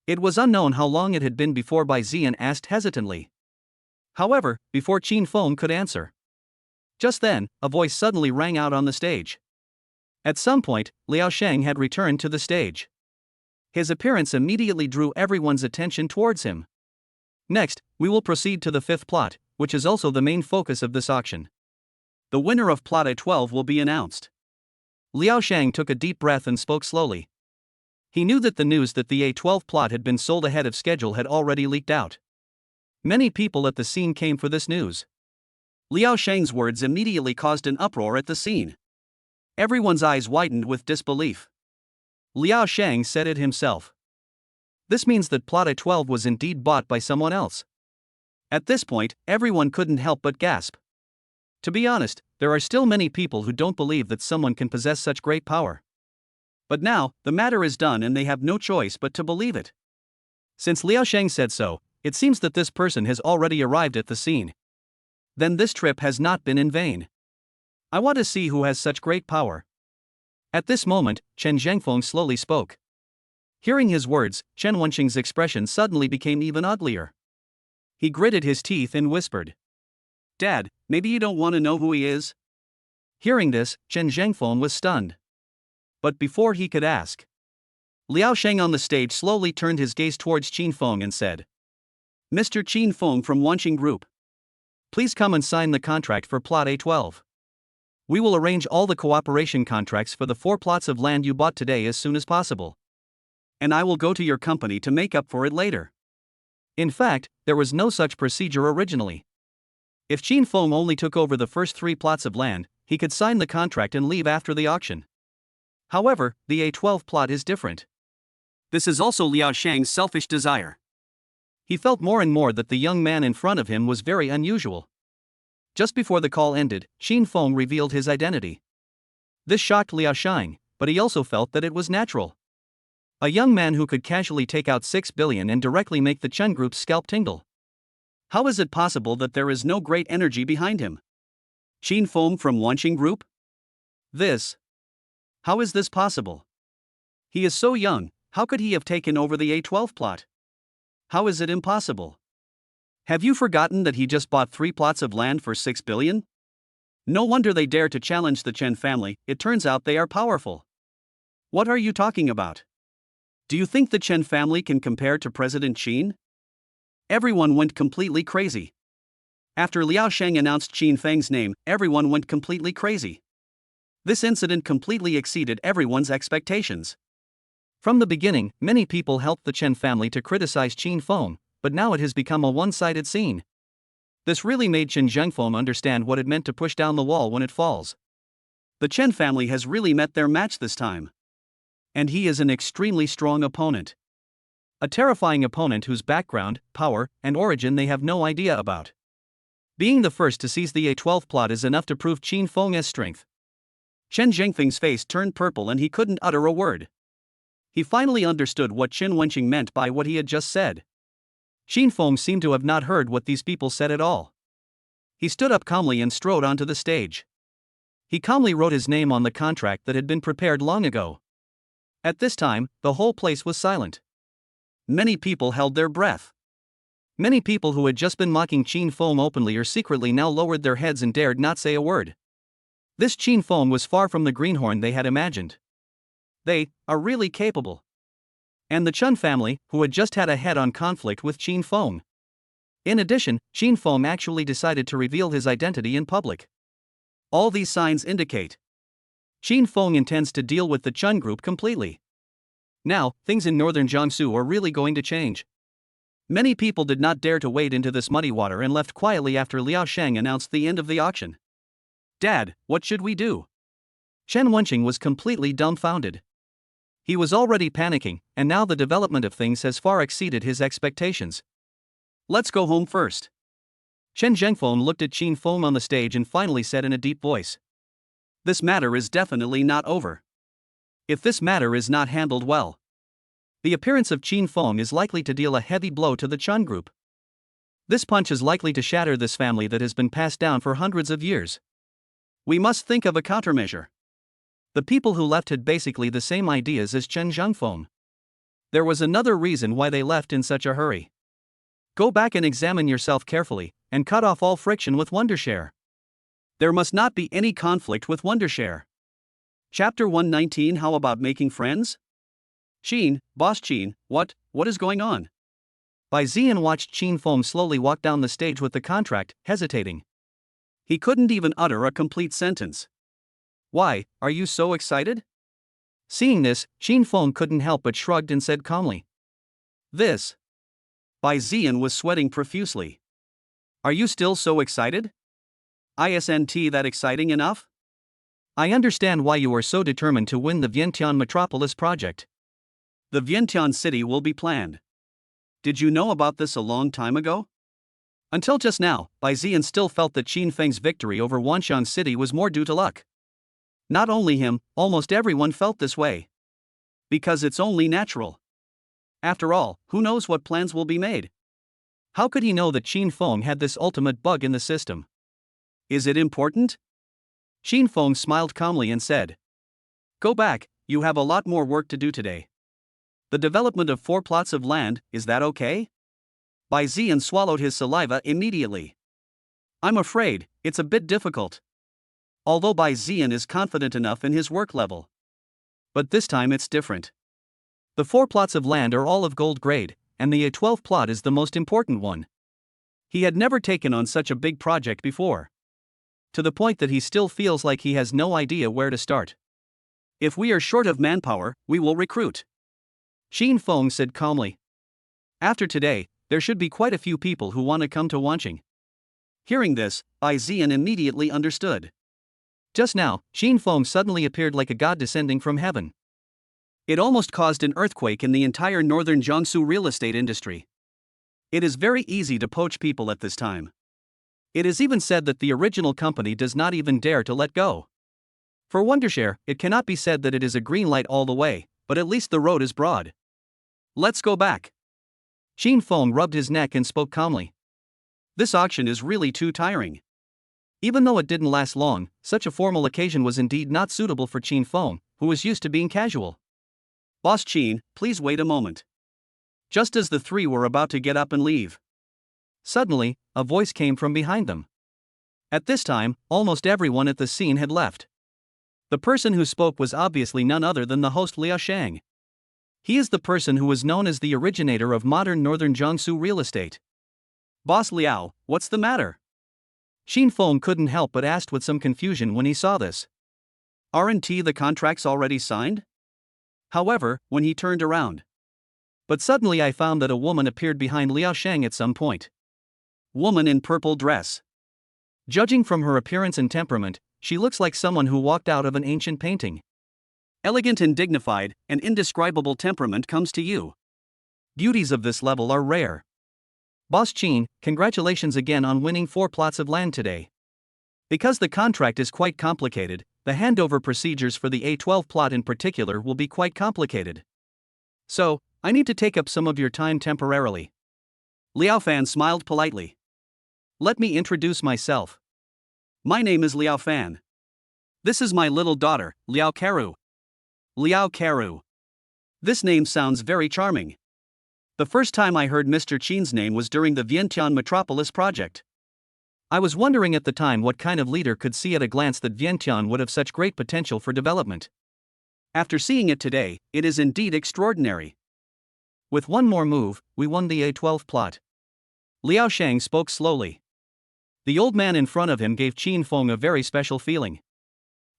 It was unknown how long it had been before Bai Ziyan asked hesitantly. However, before Qin Feng could answer. Just then, a voice suddenly rang out on the stage. At some point, Liao Sheng had returned to the stage. His appearance immediately drew everyone's attention towards him. Next, we will proceed to the fifth plot, which is also the main focus of this auction. The winner of plot A12 will be announced. Liao Sheng took a deep breath and spoke slowly. He knew that the news that the A12 plot had been sold ahead of schedule had already leaked out. Many people at the scene came for this news. Liao Sheng's words immediately caused an uproar at the scene. Everyone's eyes widened with disbelief. Liao Sheng said it himself. This means that plot A12 was indeed bought by someone else. At this point, everyone couldn't help but gasp. To be honest, there are still many people who don't believe that someone can possess such great power. But now, the matter is done and they have no choice but to believe it. Since Liao Sheng said so, it seems that this person has already arrived at the scene. Then this trip has not been in vain. I want to see who has such great power. At this moment, Chen Zhengfeng slowly spoke. Hearing his words, Chen Wenqing's expression suddenly became even uglier. He gritted his teeth and whispered, "Dad, maybe you don't want to know who he is?" Hearing this, Chen Zhengfeng was stunned. But before he could ask, Liao Sheng on the stage slowly turned his gaze towards Qin Feng and said, "Mr. Qin Feng from Wanqing Group. Please come and sign the contract for plot A12. We will arrange all the cooperation contracts for the 4 plots of land you bought today as soon as possible. And I will go to your company to make up for it later." In fact, there was no such procedure originally. If Qin Feng only took over the first 3 plots of land, he could sign the contract and leave after the auction. However, the A12 plot is different. This is also Liao Sheng's selfish desire. He felt more and more that the young man in front of him was very unusual. Just before the call ended, Qin Feng revealed his identity. This shocked Liao Sheng, but he also felt that it was natural. A young man who could casually take out 6 billion and directly make the Chen Group's scalp tingle. How is it possible that there is no great energy behind him? Qin Feng from Wanqing Group? How is this possible? He is so young, how could he have taken over the A12 plot? How is it impossible? Have you forgotten that he just bought 3 plots of land for 6 billion? No wonder they dare to challenge the Chen family, it turns out they are powerful. What are you talking about? Do you think the Chen family can compare to President Qin? Everyone went completely crazy. After Liao Sheng announced Qin Feng's name, everyone went completely crazy. This incident completely exceeded everyone's expectations. From the beginning, many people helped the Chen family to criticize Qin Feng, but now it has become a one-sided scene. This really made Chen Zhengfeng understand what it meant to push down the wall when it falls. The Chen family has really met their match this time. And he is an extremely strong opponent. A terrifying opponent whose background, power, and origin they have no idea about. Being the first to seize the A12 plot is enough to prove Qin Feng's strength. Chen Zhengfeng's face turned purple and he couldn't utter a word. He finally understood what Chen Wenqing meant by what he had just said. Qin Feng seemed to have not heard what these people said at all. He stood up calmly and strode onto the stage. He calmly wrote his name on the contract that had been prepared long ago. At this time, the whole place was silent. Many people held their breath. Many people who had just been mocking Qin Feng openly or secretly now lowered their heads and dared not say a word. This Qin Feng was far from the greenhorn they had imagined. They are really capable. And the Chun family, who had just had a head-on conflict with Qin Feng. In addition, Qin Feng actually decided to reveal his identity in public. All these signs indicate Qin Feng intends to deal with the Chun group completely. Now, things in northern Jiangsu are really going to change. Many people did not dare to wade into this muddy water and left quietly after Liao Sheng announced the end of the auction. Dad, what should we do? Chen Wenqing was completely dumbfounded. He was already panicking, and now the development of things has far exceeded his expectations. Let's go home first. Chen Zhengfeng looked at Qin Feng on the stage and finally said in a deep voice. This matter is definitely not over. If this matter is not handled well, the appearance of Qin Feng is likely to deal a heavy blow to the Chun group. This punch is likely to shatter this family that has been passed down for hundreds of years. We must think of a countermeasure. The people who left had basically the same ideas as Chen Zhengfeng. There was another reason why they left in such a hurry. Go back and examine yourself carefully, and cut off all friction with Wondershare. There must not be any conflict with Wondershare. Chapter 119. How about making friends? Qin, Boss Qin, what is going on? Bai Ziyan watched Qin Feng slowly walk down the stage with the contract, hesitating. He couldn't even utter a complete sentence. Why, are you so excited? Seeing this, Qin Feng couldn't help but shrugged and said calmly. This. Bai Ziyan was sweating profusely. Are you still so excited? Isn't that exciting enough? I understand why you are so determined to win the Vientiane Metropolis project. The Vientiane city will be planned. Did you know about this a long time ago? Until just now, Bai Ziyan still felt that Qin Feng's victory over Wanshan City was more due to luck. Not only him, almost everyone felt this way. Because it's only natural. After all, who knows what plans will be made? How could he know that Qin Feng had this ultimate bug in the system? Is it important? Qin Feng smiled calmly and said. Go back, you have a lot more work to do today. The development of 4 plots of land, is that okay? Bai Ziyan swallowed his saliva immediately. I'm afraid, it's a bit difficult. Although Bai Ziyan is confident enough in his work level. But this time it's different. The 4 plots of land are all of gold grade, and the A12 plot is the most important one. He had never taken on such a big project before. To the point that he still feels like he has no idea where to start. If we are short of manpower, we will recruit. Qin Feng said calmly. After today, there should be quite a few people who want to come to Wanqing. Hearing this, Bai Ziyan immediately understood. Just now, Qin Feng suddenly appeared like a god descending from heaven. It almost caused an earthquake in the entire northern Jiangsu real estate industry. It is very easy to poach people at this time. It is even said that the original company does not even dare to let go. For Wondershare, it cannot be said that it is a green light all the way, but at least the road is broad. Let's go back. Qin Feng rubbed his neck and spoke calmly. This auction is really too tiring. Even though it didn't last long, such a formal occasion was indeed not suitable for Qin Feng, who was used to being casual. Boss Qin, please wait a moment. Just as the 3 were about to get up and leave. Suddenly, a voice came from behind them. At this time, almost everyone at the scene had left. The person who spoke was obviously none other than the host Liao Sheng. He is the person who was known as the originator of modern northern Jiangsu real estate. Boss Liao, what's the matter? Qin Feng couldn't help but asked with some confusion when he saw this. Aren't the contracts already signed? However, when he turned around. But suddenly I found that a woman appeared behind Liao Sheng at some point. Woman in purple dress. Judging from her appearance and temperament, she looks like someone who walked out of an ancient painting. Elegant and dignified, an indescribable temperament comes to you. Beauties of this level are rare. Boss Qin, congratulations again on winning 4 plots of land today. Because the contract is quite complicated, the handover procedures for the A12 plot in particular will be quite complicated. So, I need to take up some of your time temporarily. Liao Fan smiled politely. Let me introduce myself. My name is Liao Fan. This is my little daughter, Liao Karu. Liao Karu. This name sounds very charming. The first time I heard Mr. Qin's name was during the Vientiane Metropolis project. I was wondering at the time what kind of leader could see at a glance that Vientiane would have such great potential for development. After seeing it today, it is indeed extraordinary. With one more move, we won the A12 plot. Liao Shang spoke slowly. The old man in front of him gave Qin Feng a very special feeling.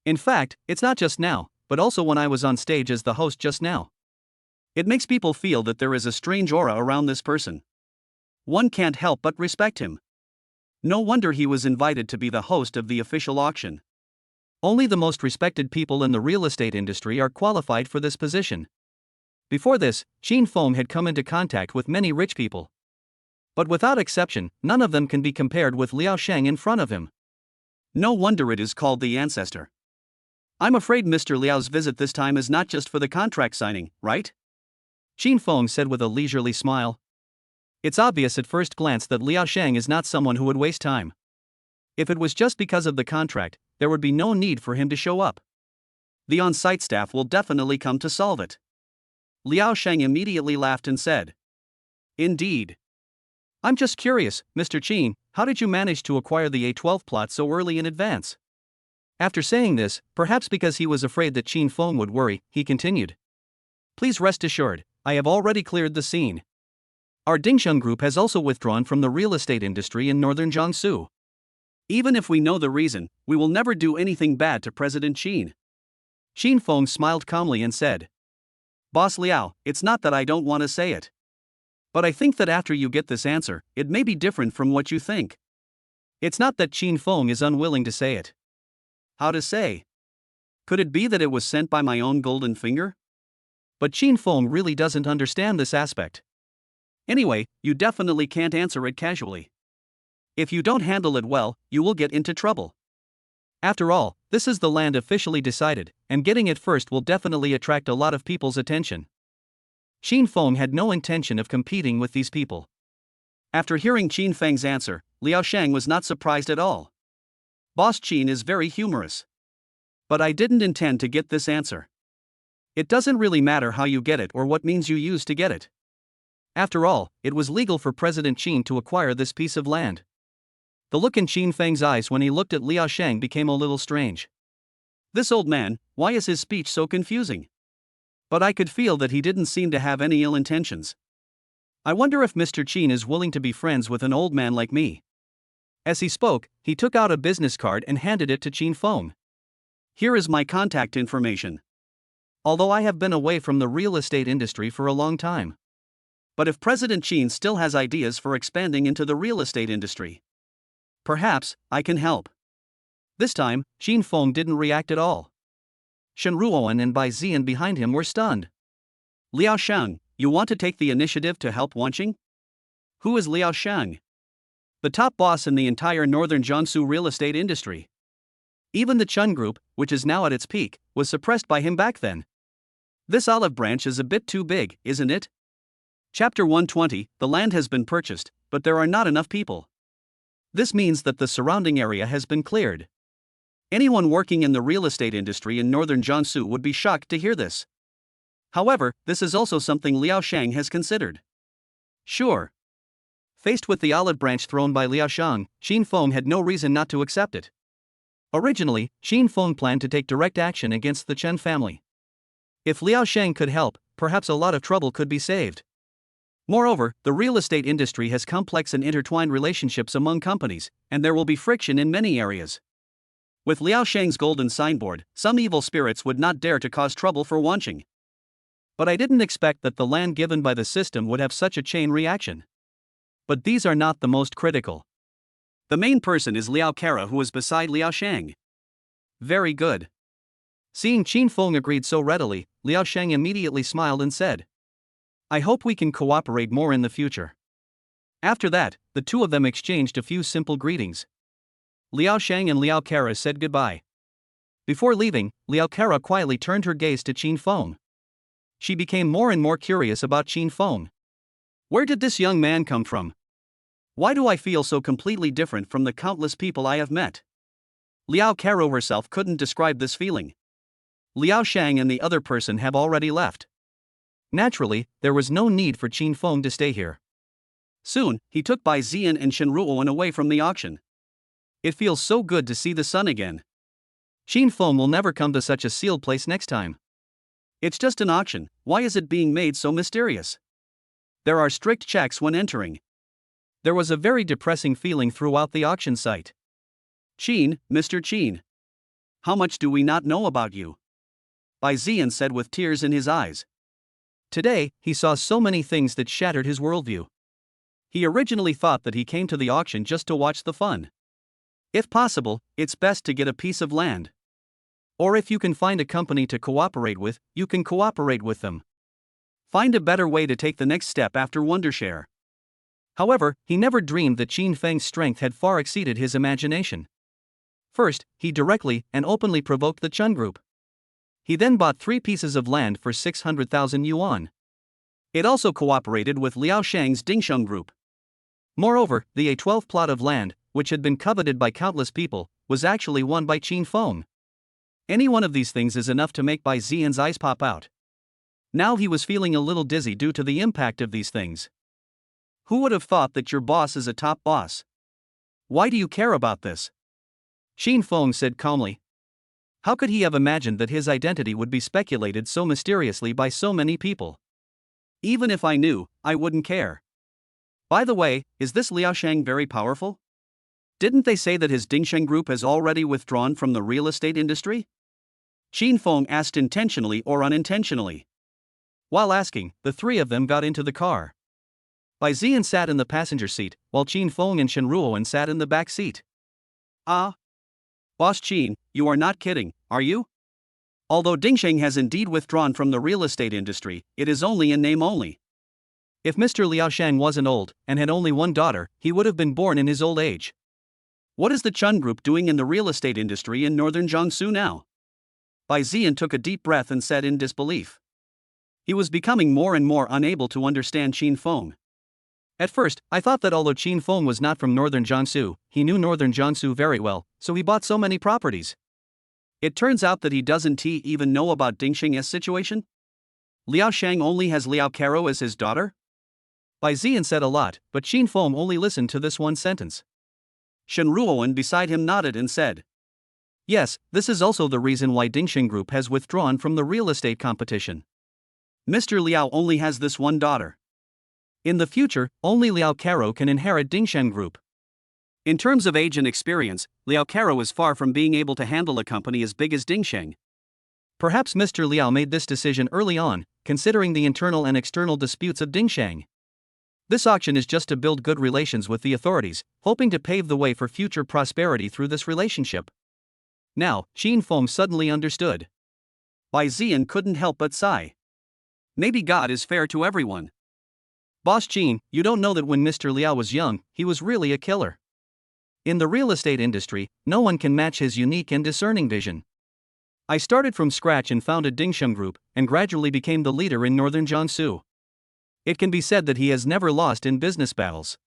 In fact, it's not just now, but also when I was on stage as the host just now. It makes people feel that there is a strange aura around this person. One can't help but respect him. No wonder he was invited to be the host of the official auction. Only the most respected people in the real estate industry are qualified for this position. Before this, Qin Feng had come into contact with many rich people. But without exception, none of them can be compared with Liao Shang in front of him. No wonder it is called the ancestor. I'm afraid Mr. Liao's visit this time is not just for the contract signing, right? Qin Feng said with a leisurely smile. It's obvious at first glance that Liao Shang is not someone who would waste time. If it was just because of the contract, there would be no need for him to show up. The on-site staff will definitely come to solve it. Liao Shang immediately laughed and said. Indeed. I'm just curious, Mr. Qin, how did you manage to acquire the A12 plot so early in advance? After saying this, perhaps because he was afraid that Qin Feng would worry, he continued. Please rest assured, I have already cleared the scene. Our Dingsheng group has also withdrawn from the real estate industry in northern Jiangsu. Even if we know the reason, we will never do anything bad to President Qin. Qin Feng smiled calmly and said. Boss Liao, it's not that I don't want to say it. But I think that after you get this answer, it may be different from what you think. It's not that Qin Feng is unwilling to say it. How to say? Could it be that it was sent by my own golden finger? But Qin Feng really doesn't understand this aspect. Anyway, you definitely can't answer it casually. If you don't handle it well, you will get into trouble. After all, this is the land officially decided, and getting it first will definitely attract a lot of people's attention. Qin Feng had no intention of competing with these people. After hearing Qin Feng's answer, Liao Shang was not surprised at all. Boss Qin is very humorous. But I didn't intend to get this answer. It doesn't really matter how you get it or what means you use to get it. After all, it was legal for President Qin to acquire this piece of land. The look in Qin Feng's eyes when he looked at Liao Shang became a little strange. This old man, why is his speech so confusing? But I could feel that he didn't seem to have any ill intentions. I wonder if Mr. Qin is willing to be friends with an old man like me. As he spoke, he took out a business card and handed it to Qin Feng. Here is my contact information. Although I have been away from the real estate industry for a long time. But if President Qin still has ideas for expanding into the real estate industry, perhaps I can help. This time, Qin Feng didn't react at all. Shen Ruoan and Bai Zian behind him were stunned. Liao Shang, you want to take the initiative to help Wanqing? Who is Liao Shang? The top boss in the entire northern Jiangsu real estate industry. Even the Chun Group, which is now at its peak, was suppressed by him back then. This olive branch is a bit too big, isn't it? Chapter 120, the land has been purchased, but there are not enough people. This means that the surrounding area has been cleared. Anyone working in the real estate industry in northern Jiangsu would be shocked to hear this. However, this is also something Liao Shang has considered. Sure. Faced with the olive branch thrown by Liao Shang, Qin Feng had no reason not to accept it. Originally, Qin Feng planned to take direct action against the Chen family. If Liao Shang could help, perhaps a lot of trouble could be saved. Moreover, the real estate industry has complex and intertwined relationships among companies, and there will be friction in many areas. With Liao Shang's golden signboard, some evil spirits would not dare to cause trouble for Wanqing. But I didn't expect that the land given by the system would have such a chain reaction. But these are not the most critical. The main person is Liao Kara, who is beside Liao Shang. Very good. Seeing Qin Feng agreed so readily, Liao Shang immediately smiled and said, I hope we can cooperate more in the future. After that, the two of them exchanged a few simple greetings. Liao Shang and Liao Kara said goodbye. Before leaving, Liao Kara quietly turned her gaze to Qin Feng. She became more and more curious about Qin Feng. Where did this young man come from? Why do I feel so completely different from the countless people I have met? Liao Caro herself couldn't describe this feeling. Liao Shang and the other person have already left. Naturally, there was no need for Qin Feng to stay here. Soon, he took Bai Ziyan and Shen Ruoan away from the auction. It feels so good to see the sun again. Qin Feng will never come to such a sealed place next time. It's just an auction, why is it being made so mysterious? There are strict checks when entering. There was a very depressing feeling throughout the auction site. Qin, Mr. Qin. How much do we not know about you? Bai Ziyan said with tears in his eyes. Today, he saw so many things that shattered his worldview. He originally thought that he came to the auction just to watch the fun. If possible, it's best to get a piece of land. Or if you can find a company to cooperate with, you can cooperate with them. Find a better way to take the next step after Wondershare. However, he never dreamed that Qin Feng's strength had far exceeded his imagination. First, he directly and openly provoked the Chun Group. He then bought 3 pieces of land for 600,000 yuan. It also cooperated with Liao Shang's Dingsheng Group. Moreover, the A12 plot of land, which had been coveted by countless people, was actually won by Qin Feng. Any one of these things is enough to make Bai Ziyan's eyes pop out. Now he was feeling a little dizzy due to the impact of these things. Who would have thought that your boss is a top boss? Why do you care about this? Qin Feng said calmly. How could he have imagined that his identity would be speculated so mysteriously by so many people? Even if I knew, I wouldn't care. By the way, is this Liao Shang very powerful? Didn't they say that his Dingsheng Group has already withdrawn from the real estate industry? Qin Feng asked intentionally or unintentionally. While asking, the 3 of them got into the car. Bai Ziyan sat in the passenger seat, while Qin Feng and Shen Ruoan sat in the back seat. Ah. Boss Qin, you are not kidding, are you? Although Dingsheng has indeed withdrawn from the real estate industry, it is only in name only. If Mr. Liao Shang wasn't old, and had only one daughter, he would have been born in his old age. What is the Chun Group doing in the real estate industry in northern Jiangsu now? Bai Ziyan took a deep breath and said in disbelief. He was becoming more and more unable to understand Qin Feng. At first, I thought that although Qin Feng was not from northern Jiangsu, he knew northern Jiangsu very well, so he bought so many properties. It turns out that he doesn't even know about Dingsheng's situation? Liao Shang only has Liao Caro as his daughter? Bai Ziyan said a lot, but Qin Feng only listened to this one sentence. Shen Ruoan beside him nodded and said. Yes, this is also the reason why Dingsheng Group has withdrawn from the real estate competition. Mr. Liao only has this one daughter. In the future, only Liao Caro can inherit Dingsheng Group. In terms of age and experience, Liao Caro is far from being able to handle a company as big as Dingsheng. Perhaps Mr. Liao made this decision early on, considering the internal and external disputes of Dingsheng. This auction is just to build good relations with the authorities, hoping to pave the way for future prosperity through this relationship. Now, Qin Feng suddenly understood. Bai Ziyan couldn't help but sigh. Maybe God is fair to everyone. Boss Qin, you don't know that when Mr. Liao was young, he was really a killer. In the real estate industry, no one can match his unique and discerning vision. I started from scratch and founded Dingsheng Group, and gradually became the leader in northern Jiangsu. It can be said that he has never lost in business battles.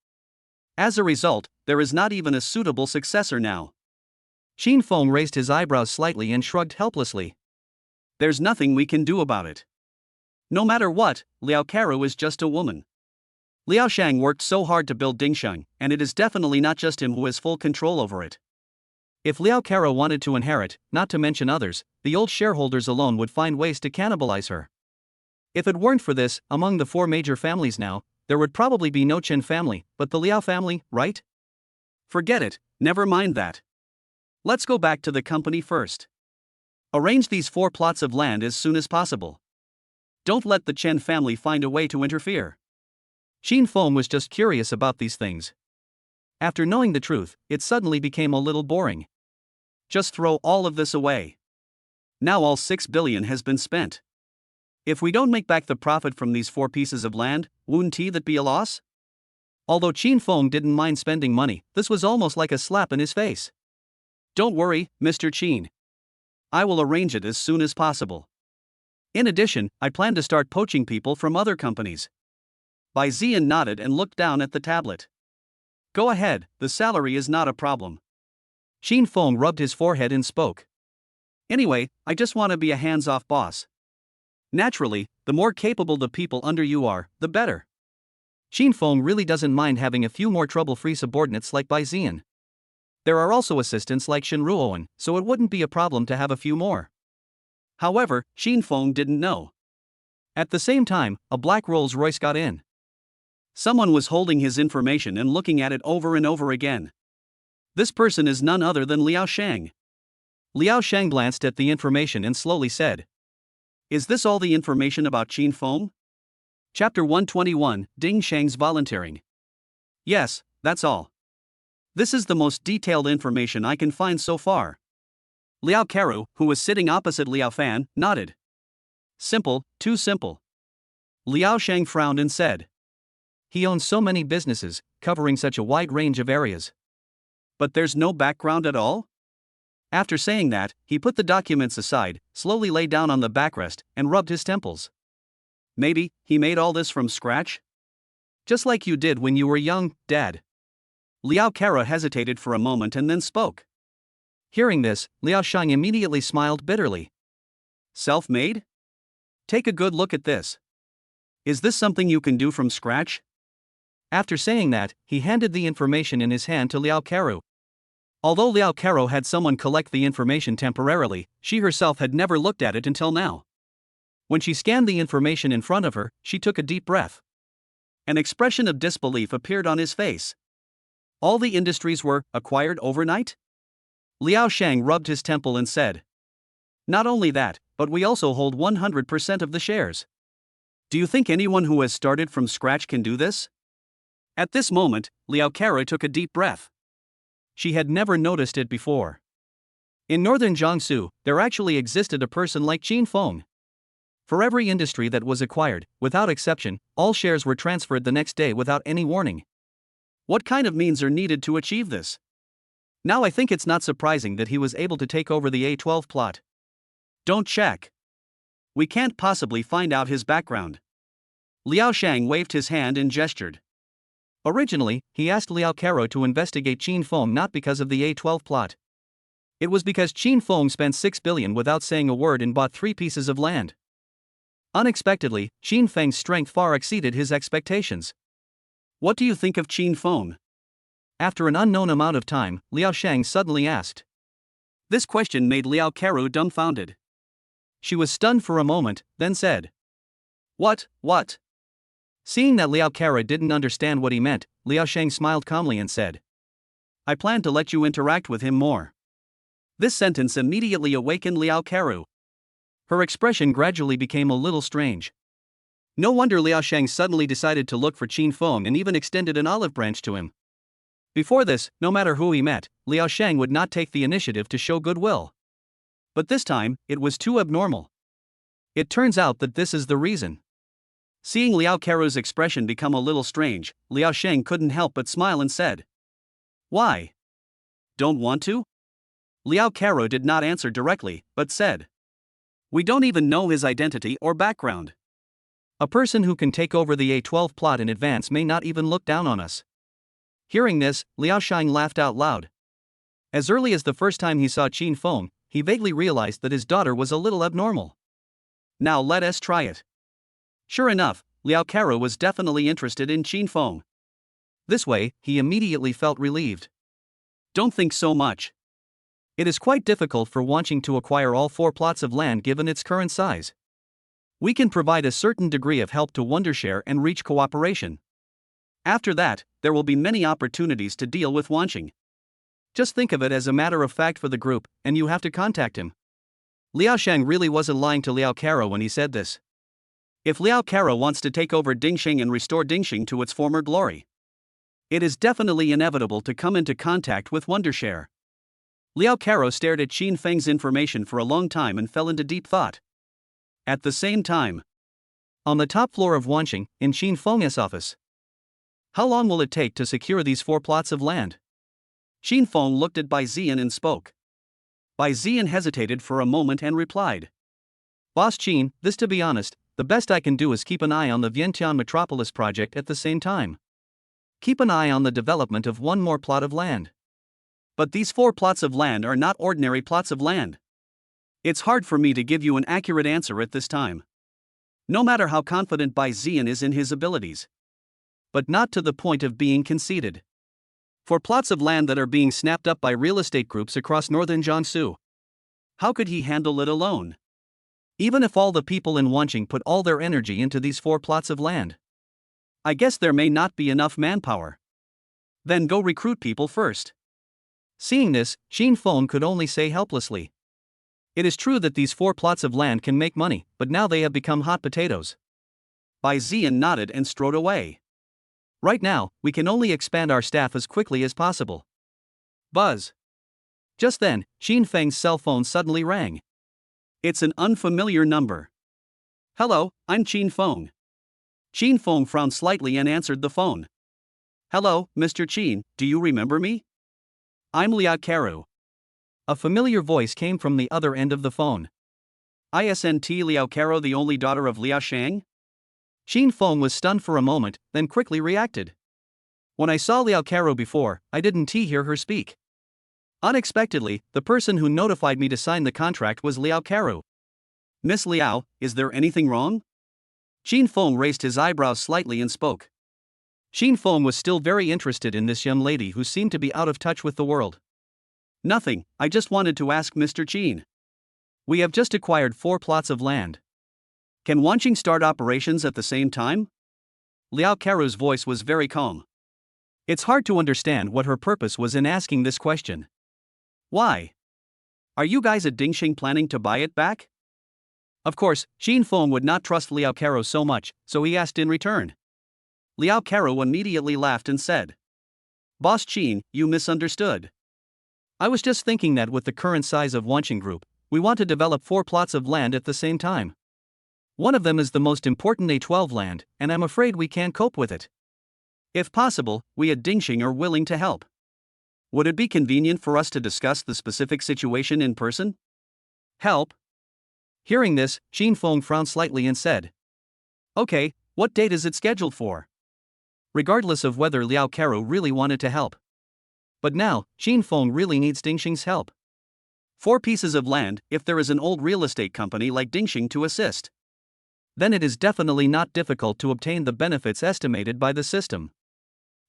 As a result, there is not even a suitable successor now. Qin Feng raised his eyebrows slightly and shrugged helplessly. There's nothing we can do about it. No matter what, Liao Caro is just a woman. Liao Shang worked so hard to build Dingsheng, and it is definitely not just him who has full control over it. If Liao Caro wanted to inherit, not to mention others, the old shareholders alone would find ways to cannibalize her. If it weren't for this, among the 4 major families now, there would probably be no Chen family, but the Liao family, right? Forget it, never mind that. Let's go back to the company first. Arrange these 4 plots of land as soon as possible. Don't let the Chen family find a way to interfere. Qin Feng was just curious about these things. After knowing the truth, it suddenly became a little boring. Just throw all of this away. Now all 6 billion has been spent. If we don't make back the profit from these 4 pieces of land, wouldn't that be a loss? Although Qin Feng didn't mind spending money, this was almost like a slap in his face. Don't worry, Mr. Qin. I will arrange it as soon as possible. In addition, I plan to start poaching people from other companies. Bai Ziyan nodded and looked down at the tablet. Go ahead, the salary is not a problem. Qin Feng rubbed his forehead and spoke. Anyway, I just want to be a hands-off boss. Naturally, the more capable the people under you are, the better. Qin Feng really doesn't mind having a few more trouble-free subordinates like Bai Zian. There are also assistants like Shen Ruoan, so it wouldn't be a problem to have a few more. However, Qin Feng didn't know. At the same time, a black Rolls-Royce got in. Someone was holding his information and looking at it over and over again. This person is none other than Liao Shang. Liao Shang glanced at the information and slowly said, "Is this all the information about Qin Feng?" Chapter 121, Ding Shang's volunteering. Yes, that's all. This is the most detailed information I can find so far. Liao Caru, who was sitting opposite Liao Fan, nodded. Simple, too simple. Liao Shang frowned and said, "He owns so many businesses, covering such a wide range of areas. But there's no background at all?" After saying that, he put the documents aside, slowly lay down on the backrest, and rubbed his temples. Maybe he made all this from scratch? Just like you did when you were young, Dad. Liao Kara hesitated for a moment and then spoke. Hearing this, Liao Shang immediately smiled bitterly. Self-made? Take a good look at this. Is this something you can do from scratch? After saying that, he handed the information in his hand to Liao Caru. Although Liao Caru had someone collect the information temporarily, she herself had never looked at it until now. When she scanned the information in front of her, she took a deep breath. An expression of disbelief appeared on his face. All the industries were acquired overnight? Liao Shang rubbed his temple and said, "Not only that, but we also hold 100% of the shares. Do you think anyone who has started from scratch can do this?" At this moment, Liao Kara took a deep breath. She had never noticed it before. In northern Jiangsu, there actually existed a person like Qin Feng. For every industry that was acquired, without exception, all shares were transferred the next day without any warning. What kind of means are needed to achieve this? Now I think it's not surprising that he was able to take over the A12 plot. Don't check. We can't possibly find out his background. Liao Shang waved his hand and gestured. Originally, he asked Liao Caro to investigate Qin Feng not because of the A12 plot. It was because Qin Feng spent 6 billion without saying a word and bought 3 pieces of land. Unexpectedly, Qin Feng's strength far exceeded his expectations. What do you think of Qin Feng? After an unknown amount of time, Liao Shang suddenly asked. This question made Liao Caru dumbfounded. She was stunned for a moment, then said, What? Seeing that Liao Caru didn't understand what he meant, Liao Shang smiled calmly and said, I plan to let you interact with him more. This sentence immediately awakened Liao Caru. Her expression gradually became a little strange. No wonder Liao Shang suddenly decided to look for Qin Feng and even extended an olive branch to him. Before this, no matter who he met, Liao Shang would not take the initiative to show goodwill. But this time, it was too abnormal. It turns out that this is the reason. Seeing Liao Caru's expression become a little strange, Liao Shang couldn't help but smile and said, Why? Don't want to? Liao Caru did not answer directly, but said, We don't even know his identity or background. A person who can take over the A12 plot in advance may not even look down on us. Hearing this, Liao Shang laughed out loud. As early as the first time he saw Qin Feng, he vaguely realized that his daughter was a little abnormal. Now let us try it. Sure enough, Liao Caru was definitely interested in Qin Feng. This way, he immediately felt relieved. Don't think so much. It is quite difficult for Wanqing to acquire all 4 plots of land given its current size. We can provide a certain degree of help to Wondershare and reach cooperation. After that, there will be many opportunities to deal with Wanqing. Just think of it as a matter of fact for the group, and you have to contact him. Liao Shang really wasn't lying to Liao Caru when he said this. If Liao Caru wants to take over Dingxing and restore Dingxing to its former glory, it is definitely inevitable to come into contact with Wondershare. Liao Caru stared at Qin Feng's information for a long time and fell into deep thought. At the same time, on the top floor of Wanqing, in Qin Feng's office. How long will it take to secure these 4 plots of land? Qin Feng looked at Bai Zian and spoke. Bai Zian hesitated for a moment and replied. Boss Qin, this to be honest, the best I can do is keep an eye on the Vientiane Metropolis project at the same time. Keep an eye on the development of 1 more plot of land. But these 4 plots of land are not ordinary plots of land. It's hard for me to give you an accurate answer at this time. No matter how confident Bai Zian is in his abilities. But not to the point of being conceited. 4 plots of land that are being snapped up by real estate groups across northern Jiangsu. How could he handle it alone? Even if all the people in Wanqing put all their energy into these 4 plots of land. I guess there may not be enough manpower. Then go recruit people first. Seeing this, Xin Feng could only say helplessly. It is true that these 4 plots of land can make money, but now they have become hot potatoes. Bai Zian nodded and strode away. Right now, we can only expand our staff as quickly as possible. Buzz. Just then, Xin Feng's cell phone suddenly rang. It's an unfamiliar number. Hello, I'm Xin Feng. Xin Feng frowned slightly and answered the phone. Hello, Mr. Qin, do you remember me? I'm Liao Caru. A familiar voice came from the other end of the phone. Isn't Liao Caru the only daughter of Liao Shang? Xin Feng was stunned for a moment, then quickly reacted. When I saw Liao Caru before, I didn't hear her speak. Unexpectedly, the person who notified me to sign the contract was Liao Caru. Miss Liao, is there anything wrong? Xin Feng raised his eyebrows slightly and spoke. Xin Feng was still very interested in this young lady who seemed to be out of touch with the world. Nothing, I just wanted to ask Mr. Qin. We have just acquired 4 plots of land. Can Wanqing start operations at the same time? Liao Caru's voice was very calm. It's hard to understand what her purpose was in asking this question. Why? Are you guys at Dingxing planning to buy it back? Of course, Xin Feng would not trust Liao Caru so much, so he asked in return. Liao Caru immediately laughed and said, Boss Qin, you misunderstood. I was just thinking that with the current size of Wanqing Group, we want to develop 4 plots of land at the same time. One of them is the most important A12 land, and I'm afraid we can't cope with it. If possible, we at Dingxing are willing to help. Would it be convenient for us to discuss the specific situation in person? Help? Hearing this, Xin Feng frowned slightly and said, Okay, what date is it scheduled for? Regardless of whether Liao Caru really wanted to help. But now, Xin Feng really needs Dingxing's help. 4 pieces of land, if there is an old real estate company like Dingxing to assist. Then it is definitely not difficult to obtain the benefits estimated by the system.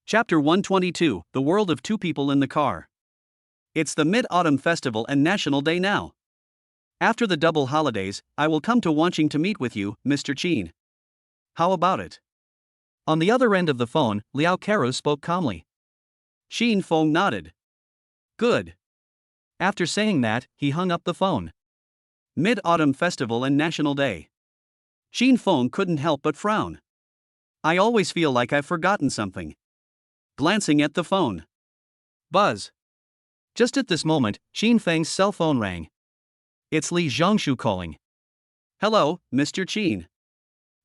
Chapter 122, The World of 2 People in the Car. It's the Mid-Autumn Festival and National Day now. After the double holidays, I will come to Wanqing to meet with you, Mr. Qin. How about it? On the other end of the phone, Liao Caru spoke calmly. Xin Feng nodded. Good. After saying that, he hung up the phone. Mid-Autumn Festival and National Day. Xin Feng couldn't help but frown. I always feel like I've forgotten something. Glancing at the phone. Buzz. Just at this moment, Xin Feng's cell phone rang. It's Li Zhongshu calling. Hello, Mr. Qin.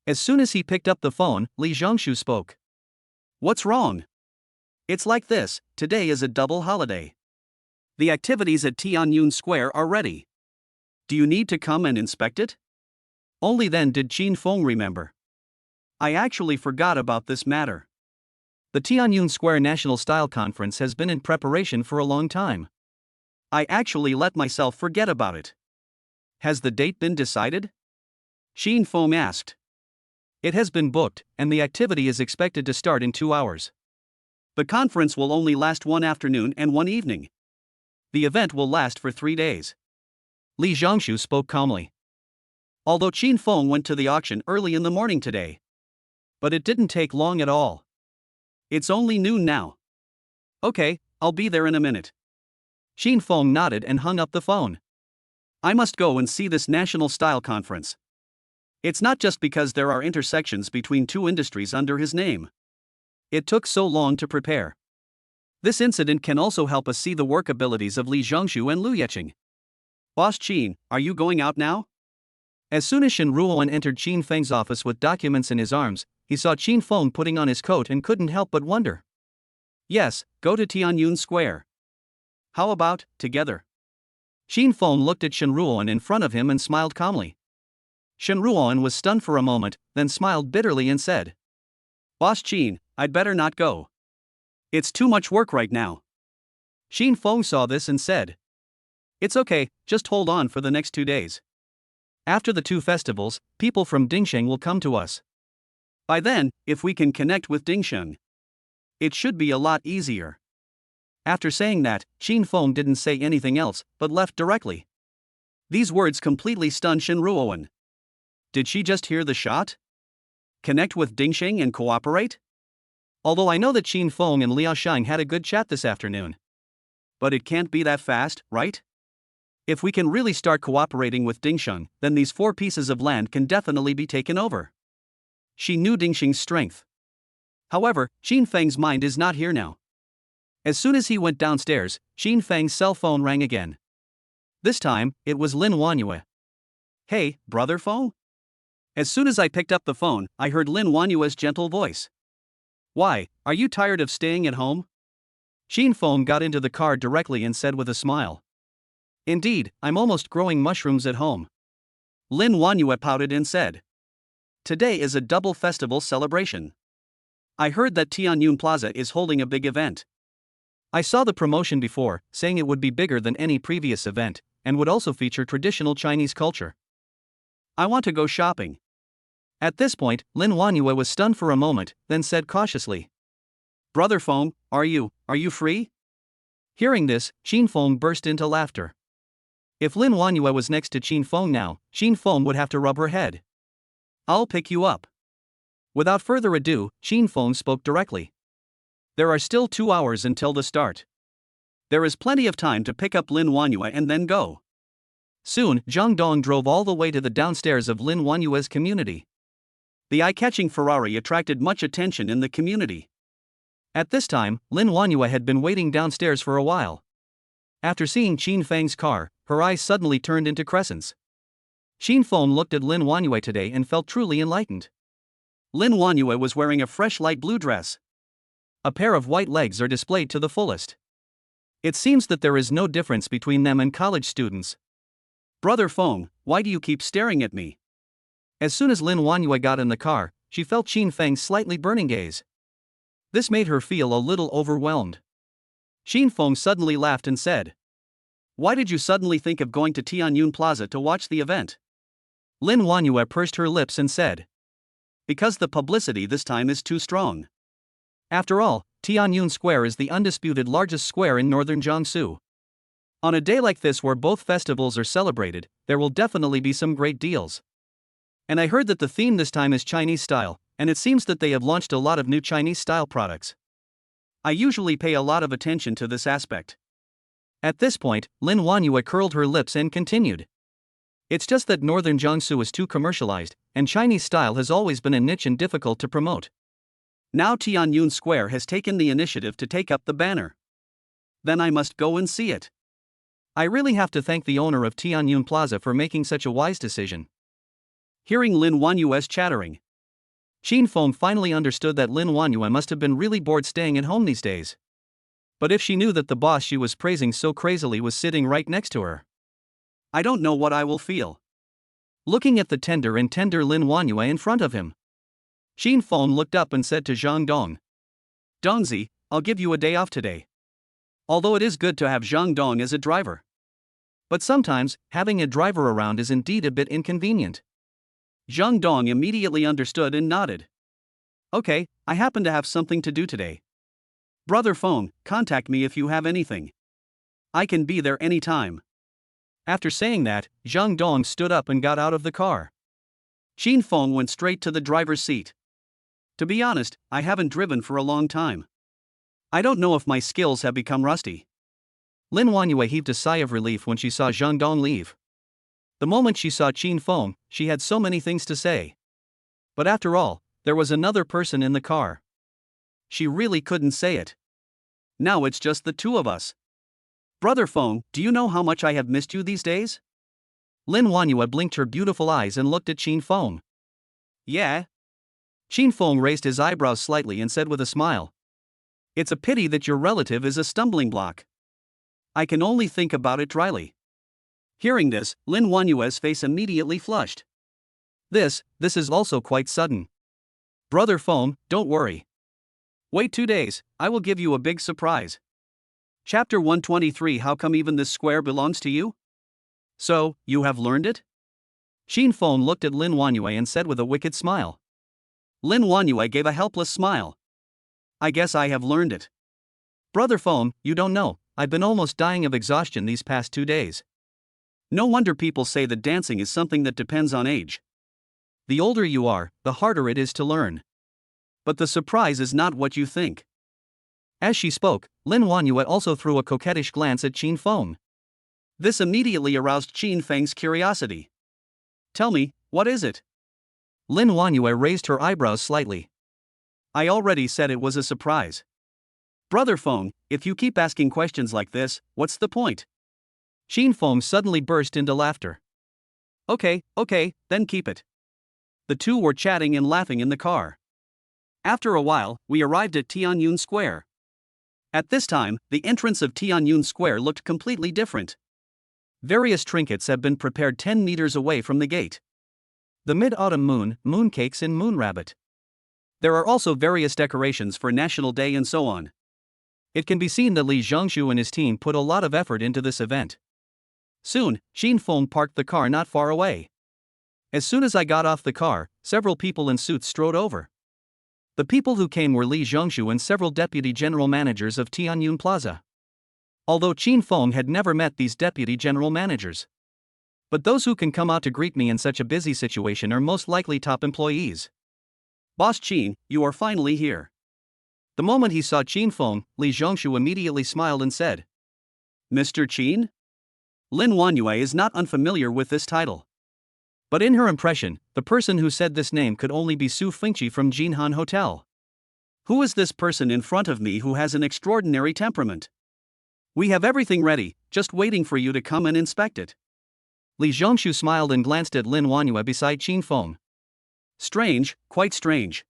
As soon as he picked up the phone, Li Zhongshu spoke. What's wrong? It's like this, today is a double holiday. The activities at Tianyun Square are ready. Do you need to come and inspect it? Only then did Xin Feng remember. I actually forgot about this matter. The Tianyun Square National Style Conference has been in preparation for a long time. I actually let myself forget about it. Has the date been decided? Xin Feng asked. It has been booked, and the activity is expected to start in 2 hours. The conference will only last 1 afternoon and 1 evening. The event will last for 3 days. Li Zhongshu spoke calmly. Although Xin Feng went to the auction early in the morning today. But it didn't take long at all. It's only noon now. Okay, I'll be there in a minute. Xin Feng nodded and hung up the phone. I must go and see this National Style Conference. It's not just because there are intersections between 2 industries under his name. It took so long to prepare. This incident can also help us see the work abilities of Li Zhongshu and Lu Yeqing. Boss Qin, are you going out now? As soon as Shen Ruoan entered Qin Feng's office with documents in his arms, he saw Qin Feng putting on his coat and couldn't help but wonder. Yes, go to Tianyun Square. How about, together? Qin Feng looked at Shen Ruoan in front of him and smiled calmly. Shen Ruoan was stunned for a moment, then smiled bitterly and said, Boss Qin, I'd better not go. It's too much work right now. Xin Feng saw this and said, "It's okay, just hold on for the next 2 days. After the 2 festivals, people from Dingsheng will come to us. By then, if we can connect with Dingsheng, it should be a lot easier." After saying that, Xin Feng didn't say anything else, but left directly. These words completely stunned Shen Ruowen. Did she just hear the shot? Connect with Dingsheng and cooperate? Although I know that Xin Feng and Liao Shang had a good chat this afternoon. But it can't be that fast, right? If we can really start cooperating with Dingsheng, then these 4 pieces of land can definitely be taken over. She knew Dingsheng's strength. However, Xin Feng's mind is not here now. As soon as he went downstairs, Xin Feng's cell phone rang again. This time, it was Lin Wanyue. "Hey, brother Feng?" As soon as I picked up the phone, I heard Lin Wanyue's gentle voice. "Why, are you tired of staying at home?" Xin Feng got into the car directly and said with a smile. "Indeed, I'm almost growing mushrooms at home." Lin Wanyue pouted and said, "Today is a double festival celebration. I heard that Tianyun Plaza is holding a big event." I saw the promotion before, saying it would be bigger than any previous event, and would also feature traditional Chinese culture. I want to go shopping. At this point, Lin Wanyue was stunned for a moment, then said cautiously, "Brother Feng, are you free?" Hearing this, Xin Feng burst into laughter. If Lin Wanyue was next to Xin Feng now, Xin Feng would have to rub her head. "I'll pick you up." Without further ado, Xin Feng spoke directly. There are still 2 hours until the start. There is plenty of time to pick up Lin Wanyue and then go. Soon, Zhang Dong drove all the way to the downstairs of Lin Wanyue's community. The eye-catching Ferrari attracted much attention in the community. At this time, Lin Wanyue had been waiting downstairs for a while. After seeing Xin Feng's car, her eyes suddenly turned into crescents. Xin Feng looked at Lin Wanyue today and felt truly enlightened. Lin Wanyue was wearing a fresh light blue dress. A pair of white legs are displayed to the fullest. It seems that there is no difference between them and college students. "Brother Feng, why do you keep staring at me?" As soon as Lin Wanyue got in the car, she felt Xin Feng's slightly burning gaze. This made her feel a little overwhelmed. Xin Feng suddenly laughed and said, "Why did you suddenly think of going to Tianyun Plaza to watch the event?" Lin Wanyue pursed her lips and said, "Because the publicity this time is too strong. After all, Tianyun Square is the undisputed largest square in northern Jiangsu. On a day like this where both festivals are celebrated, there will definitely be some great deals. And I heard that the theme this time is Chinese style, and it seems that they have launched a lot of new Chinese style products. I usually pay a lot of attention to this aspect." At this point, Lin Wanyue curled her lips and continued. It's just that northern Jiangsu is too commercialized, and Chinese style has always been a niche and difficult to promote. Now Tianyun Square has taken the initiative to take up the banner. Then I must go and see it. I really have to thank the owner of Tianyun Plaza for making such a wise decision. Hearing Lin Wanyue's chattering, Xin Feng finally understood that Lin Wanyue must have been really bored staying at home these days. But if she knew that the boss she was praising so crazily was sitting right next to her, I don't know what I will feel. Looking at the tender Lin Wanyue in front of him, Xin Feng looked up and said to Zhang Dong, "Dongzi, I'll give you a day off today. Although it is good to have Zhang Dong as a driver. But sometimes, having a driver around is indeed a bit inconvenient." Zhang Dong immediately understood and nodded. "Okay, I happen to have something to do today. Brother Feng, contact me if you have anything. I can be there anytime." After saying that, Zhang Dong stood up and got out of the car. Xin Feng went straight to the driver's seat. To be honest, I haven't driven for a long time. I don't know if my skills have become rusty. Lin Wanyue heaved a sigh of relief when she saw Zhang Dong leave. The moment she saw Xin Feng, she had so many things to say. But after all, there was another person in the car. She really couldn't say it. Now it's just the 2 of us. "Brother Feng, do you know how much I have missed you these days?" Lin Wanyue blinked her beautiful eyes and looked at Xin Feng. "Yeah." Xin Feng raised his eyebrows slightly and said with a smile, "It's a pity that your relative is a stumbling block. I can only think about it dryly." Hearing this, Lin Wanyue's face immediately flushed. This is also quite sudden. "Brother Feng, don't worry. Wait 2 days, I will give you a big surprise." Chapter 123. How come even this square belongs to you? So, you have learned it? Qin Feng looked at Lin Wanyue and said with a wicked smile. Lin Wanyue gave a helpless smile. I guess I have learned it. Brother Feng, you don't know, I've been almost dying of exhaustion these past 2 days. No wonder people say that dancing is something that depends on age. The older you are, the harder it is to learn. But the surprise is not what you think. As she spoke, Lin Wanyue also threw a coquettish glance at Qin Feng. This immediately aroused Qin Feng's curiosity. Tell me, what is it? Lin Wanyue raised her eyebrows slightly. I already said it was a surprise. Brother Feng, if you keep asking questions like this, what's the point? Qin Feng suddenly burst into laughter. Okay, then keep it. The two were chatting and laughing in the car. After a while, we arrived at Tianyun Square. At this time, the entrance of Tianyun Square looked completely different. Various trinkets have been prepared 10 meters away from the gate. The mid-autumn moon, mooncakes and moonrabbit. There are also various decorations for National Day and so on. It can be seen that Li Zhongshu and his team put a lot of effort into this event. Soon, Qin Feng parked the car not far away. As soon as I got off the car, several people in suits strode over. The people who came were Li Zhongshu and several deputy general managers of Tianyun Plaza. Although Qin Feng had never met these deputy general managers. But those who can come out to greet me in such a busy situation are most likely top employees. Boss Qin, you are finally here. The moment he saw Qin Feng, Li Zhongshu immediately smiled and said, Mr. Qin? Lin Wanyue is not unfamiliar with this title. But in her impression, the person who said this name could only be Su Fengqi from Jinhan Hotel. Who is this person in front of me who has an extraordinary temperament? We have everything ready, just waiting for you to come and inspect it. Li Zhongshu smiled and glanced at Lin Wanyue beside Qin Feng. Strange, quite strange.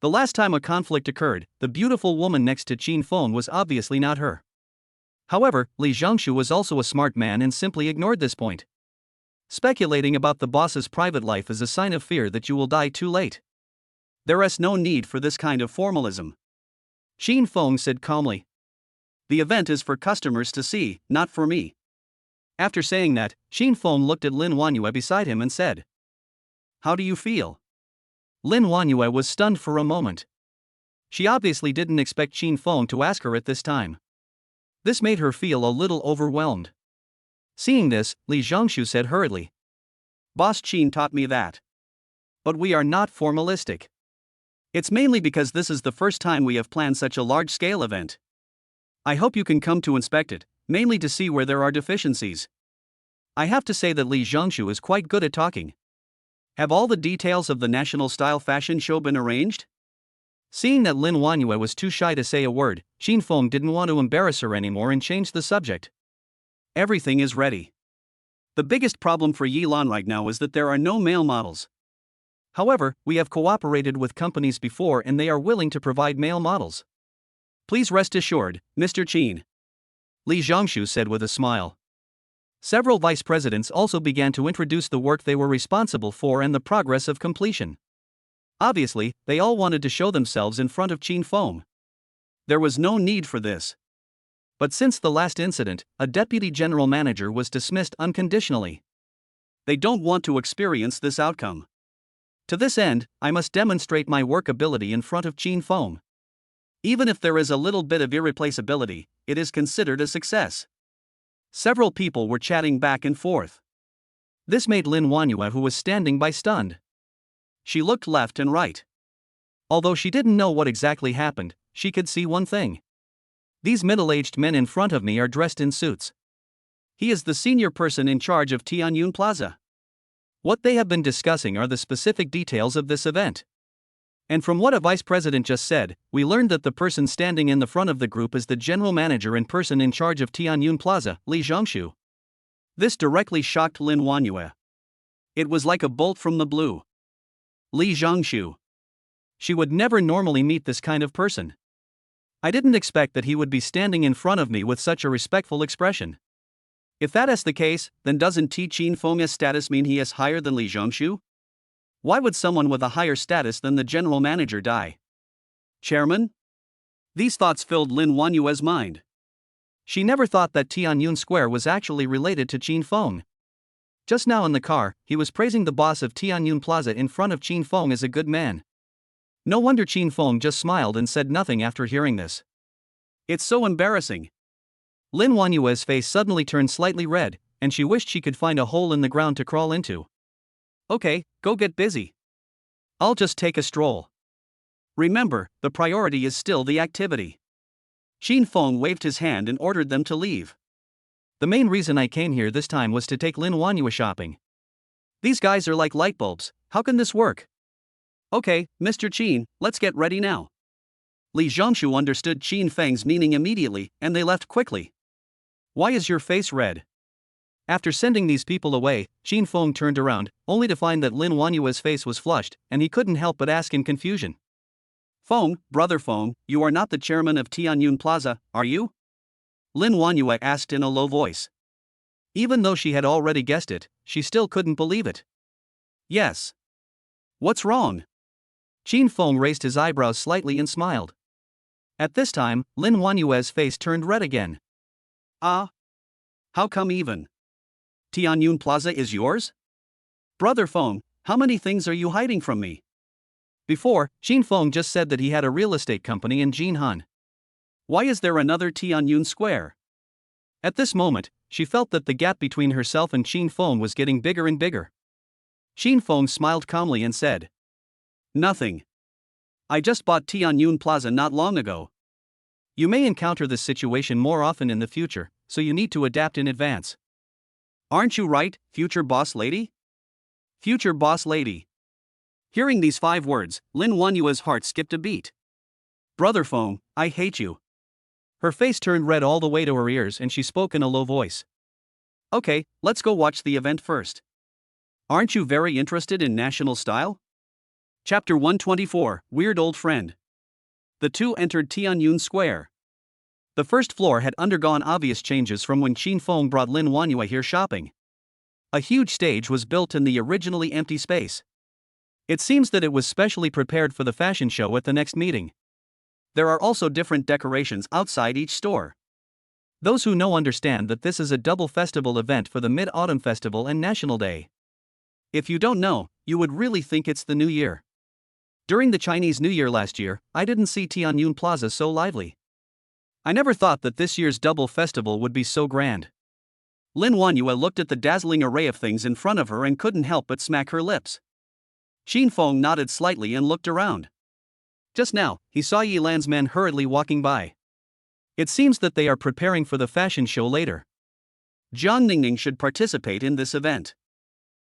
The last time a conflict occurred, the beautiful woman next to Qin Feng was obviously not her. However, Li Zhongshu was also a smart man and simply ignored this point. Speculating about the boss's private life is a sign of fear that you will die too late. There is no need for this kind of formalism. Qin Feng said calmly. The event is for customers to see, not for me. After saying that, Qin Feng looked at Lin Wanyue beside him and said, How do you feel? Lin Wanyue was stunned for a moment. She obviously didn't expect Qin Feng to ask her at this time. This made her feel a little overwhelmed. Seeing this, Li Zhongshu said hurriedly, Boss Qin taught me that. But we are not formalistic. It's mainly because this is the first time we have planned such a large-scale event. I hope you can come to inspect it, mainly to see where there are deficiencies. I have to say that Li Zhongshu is quite good at talking. Have all the details of the National Style Fashion Show been arranged? Seeing that Lin Wanyue was too shy to say a word, Qin Feng didn't want to embarrass her anymore and changed the subject. Everything is ready. The biggest problem for Yilan right now is that there are no male models. However, we have cooperated with companies before and they are willing to provide male models. Please rest assured, Mr. Qin. Li Zhongshu said with a smile. Several vice presidents also began to introduce the work they were responsible for and the progress of completion. Obviously, they all wanted to show themselves in front of Qin Feng. There was no need for this. But since the last incident, a deputy general manager was dismissed unconditionally. They don't want to experience this outcome. To this end, I must demonstrate my work ability in front of Qin Feng. Even if there is a little bit of irreplaceability, it is considered a success. Several people were chatting back and forth. This made Lin Wanyue, who was standing by, stunned. She looked left and right. Although she didn't know what exactly happened, she could see one thing. These middle-aged men in front of me are dressed in suits. He is the senior person in charge of Tianyun Plaza. What they have been discussing are the specific details of this event. And from what a vice president just said, we learned that the person standing in the front of the group is the general manager and person in charge of Tianyun Plaza, Li Zhongshu. This directly shocked Lin Wanyue. It was like a bolt from the blue. Li Zhongshu. She would never normally meet this kind of person. I didn't expect that he would be standing in front of me with such a respectful expression. If that is the case, then doesn't Qin Feng's status mean he is higher than Li Zhongshu? Why would someone with a higher status than the general manager die? Chairman? These thoughts filled Lin Wanyue's mind. She never thought that Tianyun Square was actually related to Qin Feng. Just now in the car, he was praising the boss of Tianyun Plaza in front of Qin Feng as a good man. No wonder Qin Feng just smiled and said nothing after hearing this. It's so embarrassing. Lin Wanyue's face suddenly turned slightly red, and she wished she could find a hole in the ground to crawl into. Okay, go get busy. I'll just take a stroll. Remember, the priority is still the activity. Qin Feng waved his hand and ordered them to leave. The main reason I came here this time was to take Lin Wanyue shopping. These guys are like light bulbs, how can this work? Okay, Mr. Qin, let's get ready now. Li Zhongshu understood Qin Feng's meaning immediately, and they left quickly. Why is your face red? After sending these people away, Qin Feng turned around, only to find that Lin Wanyue's face was flushed, and he couldn't help but ask in confusion. Feng, brother Feng, you are not the chairman of Tianyun Plaza, are you? Lin Wanyue asked in a low voice. Even though she had already guessed it, she still couldn't believe it. Yes. What's wrong? Qin Feng raised his eyebrows slightly and smiled. At this time, Lin Wanyue's face turned red again. Ah? How come even? Tianyun Plaza is yours? Brother Feng, how many things are you hiding from me? Before, Qin Feng just said that he had a real estate company in Jinhan. Why is there another Tianyun Square? At this moment, she felt that the gap between herself and Qin Feng was getting bigger and bigger. Qin Feng smiled calmly and said, Nothing. I just bought Tianyun Plaza not long ago. You may encounter this situation more often in the future, so you need to adapt in advance. Aren't you right, future boss lady? Future boss lady. Hearing these 5 words, Lin Wanyue's heart skipped a beat. Brother Feng, I hate you. Her face turned red all the way to her ears and she spoke in a low voice. Okay, let's go watch the event first. Aren't you very interested in national style? Chapter 124, Weird Old Friend. The two entered Tianyun Square. The first floor had undergone obvious changes from when Qin Feng brought Lin Wanyue here shopping. A huge stage was built in the originally empty space. It seems that it was specially prepared for the fashion show at the next meeting. There are also different decorations outside each store. Those who know understand that this is a double festival event for the Mid-Autumn Festival and National Day. If you don't know, you would really think it's the New Year. During the Chinese New Year last year, I didn't see Tianyun Plaza so lively. I never thought that this year's double festival would be so grand. Lin Wanyue looked at the dazzling array of things in front of her and couldn't help but smack her lips. Qin Feng nodded slightly and looked around. Just now, he saw Yi Lan's men hurriedly walking by. It seems that they are preparing for the fashion show later. Jiang Ningning should participate in this event.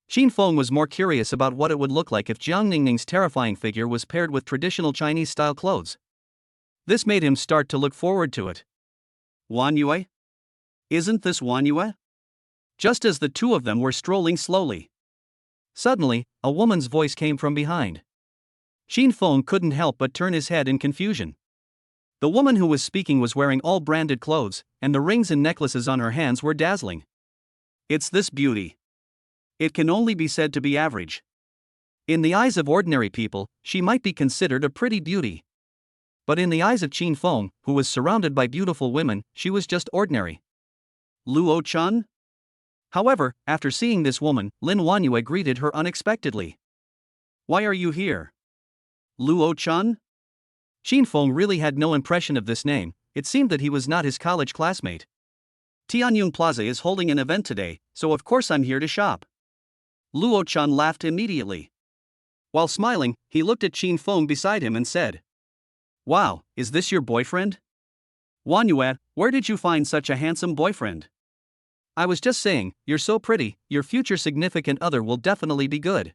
Qin Feng was more curious about what it would look like if Jiang Ningning's terrifying figure was paired with traditional Chinese-style clothes. This made him start to look forward to it. Wanyue? Isn't this Wanyue? Just as the two of them were strolling slowly. Suddenly, a woman's voice came from behind. Qin Feng couldn't help but turn his head in confusion. The woman who was speaking was wearing all branded clothes, and the rings and necklaces on her hands were dazzling. It's this beauty. It can only be said to be average. In the eyes of ordinary people, she might be considered a pretty beauty. But in the eyes of Qin Feng, who was surrounded by beautiful women, she was just ordinary. Luo-chan? However, after seeing this woman, Lin Wanyue greeted her unexpectedly. Why are you here? Luo-chan? Qin Feng really had no impression of this name. It seemed that he was not his college classmate. Tianyun Plaza is holding an event today, so of course I'm here to shop. Luo-chan laughed immediately. While smiling, he looked at Qin Feng beside him and said, Wow, is this your boyfriend? Wanyue, where did you find such a handsome boyfriend? I was just saying, you're so pretty, your future significant other will definitely be good.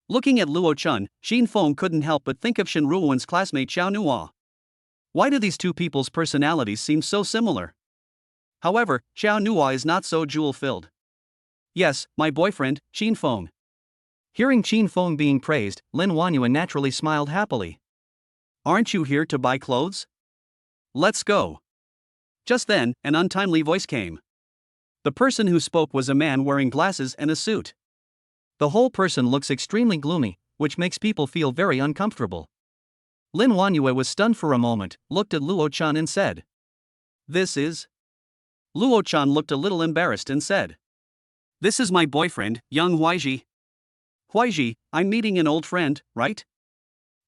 Looking at Luo-chan, Qin Feng couldn't help but think of Shen Ruowen's classmate Xiao Nuo. Why do these two people's personalities seem so similar? However, Xiao Nuo is not so jewel-filled. Yes, my boyfriend, Qin Feng. Hearing Qin Feng being praised, Lin Wanyue naturally smiled happily. Aren't you here to buy clothes? Let's go. Just then, an untimely voice came. The person who spoke was a man wearing glasses and a suit. The whole person looks extremely gloomy, which makes people feel very uncomfortable. Lin Wanyue was stunned for a moment, looked at Luo-chan and said, This is Luo-chan looked a little embarrassed and said, "This is my boyfriend, young Huaiji. Huaiji, I'm meeting an old friend, right?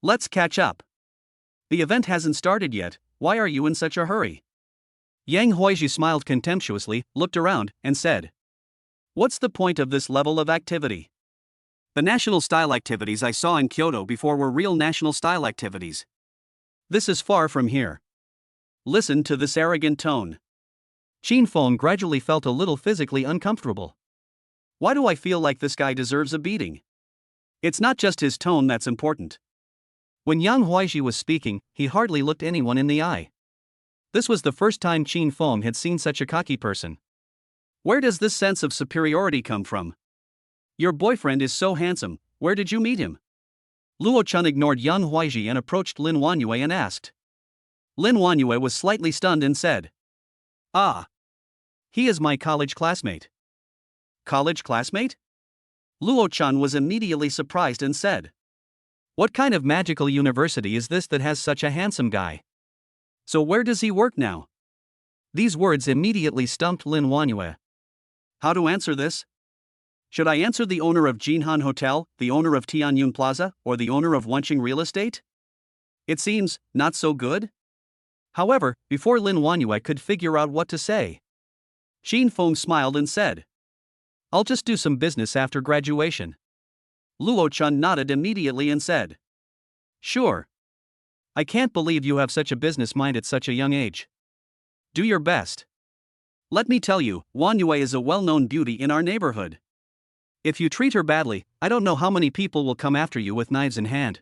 Let's catch up. The event hasn't started yet, why are you in such a hurry?" Yang Huaiji smiled contemptuously, looked around, and said, "What's the point of this level of activity? The national style activities I saw in Kyoto before were real national style activities. This is far from here. Listen to this arrogant tone." Qin Feng gradually felt a little physically uncomfortable. Why do I feel like this guy deserves a beating? It's not just his tone that's important. When Yang Huaiji was speaking, he hardly looked anyone in the eye. This was the first time Qin Feng had seen such a cocky person. Where does this sense of superiority come from? Your boyfriend is so handsome, where did you meet him? Luo-chan ignored Yang Huaiji and approached Lin Wanyue and asked. Lin Wanyue was slightly stunned and said, "Ah. He is my college classmate." College classmate? Luo-chan was immediately surprised and said, "What kind of magical university is this that has such a handsome guy?" "So where does he work now?" These words immediately stumped Lin Wanyue. How to answer this? Should I answer the owner of Jinhan Hotel, the owner of Tianyun Plaza, or the owner of Wenqing Real Estate? It seems not so good. However, before Lin Wanyue could figure out what to say, Qin Feng smiled and said, "I'll just do some business after graduation." Luo-chan nodded immediately and said, "Sure. I can't believe you have such a business mind at such a young age. Do your best. Let me tell you, Wanyue is a well-known beauty in our neighborhood. If you treat her badly, I don't know how many people will come after you with knives in hand."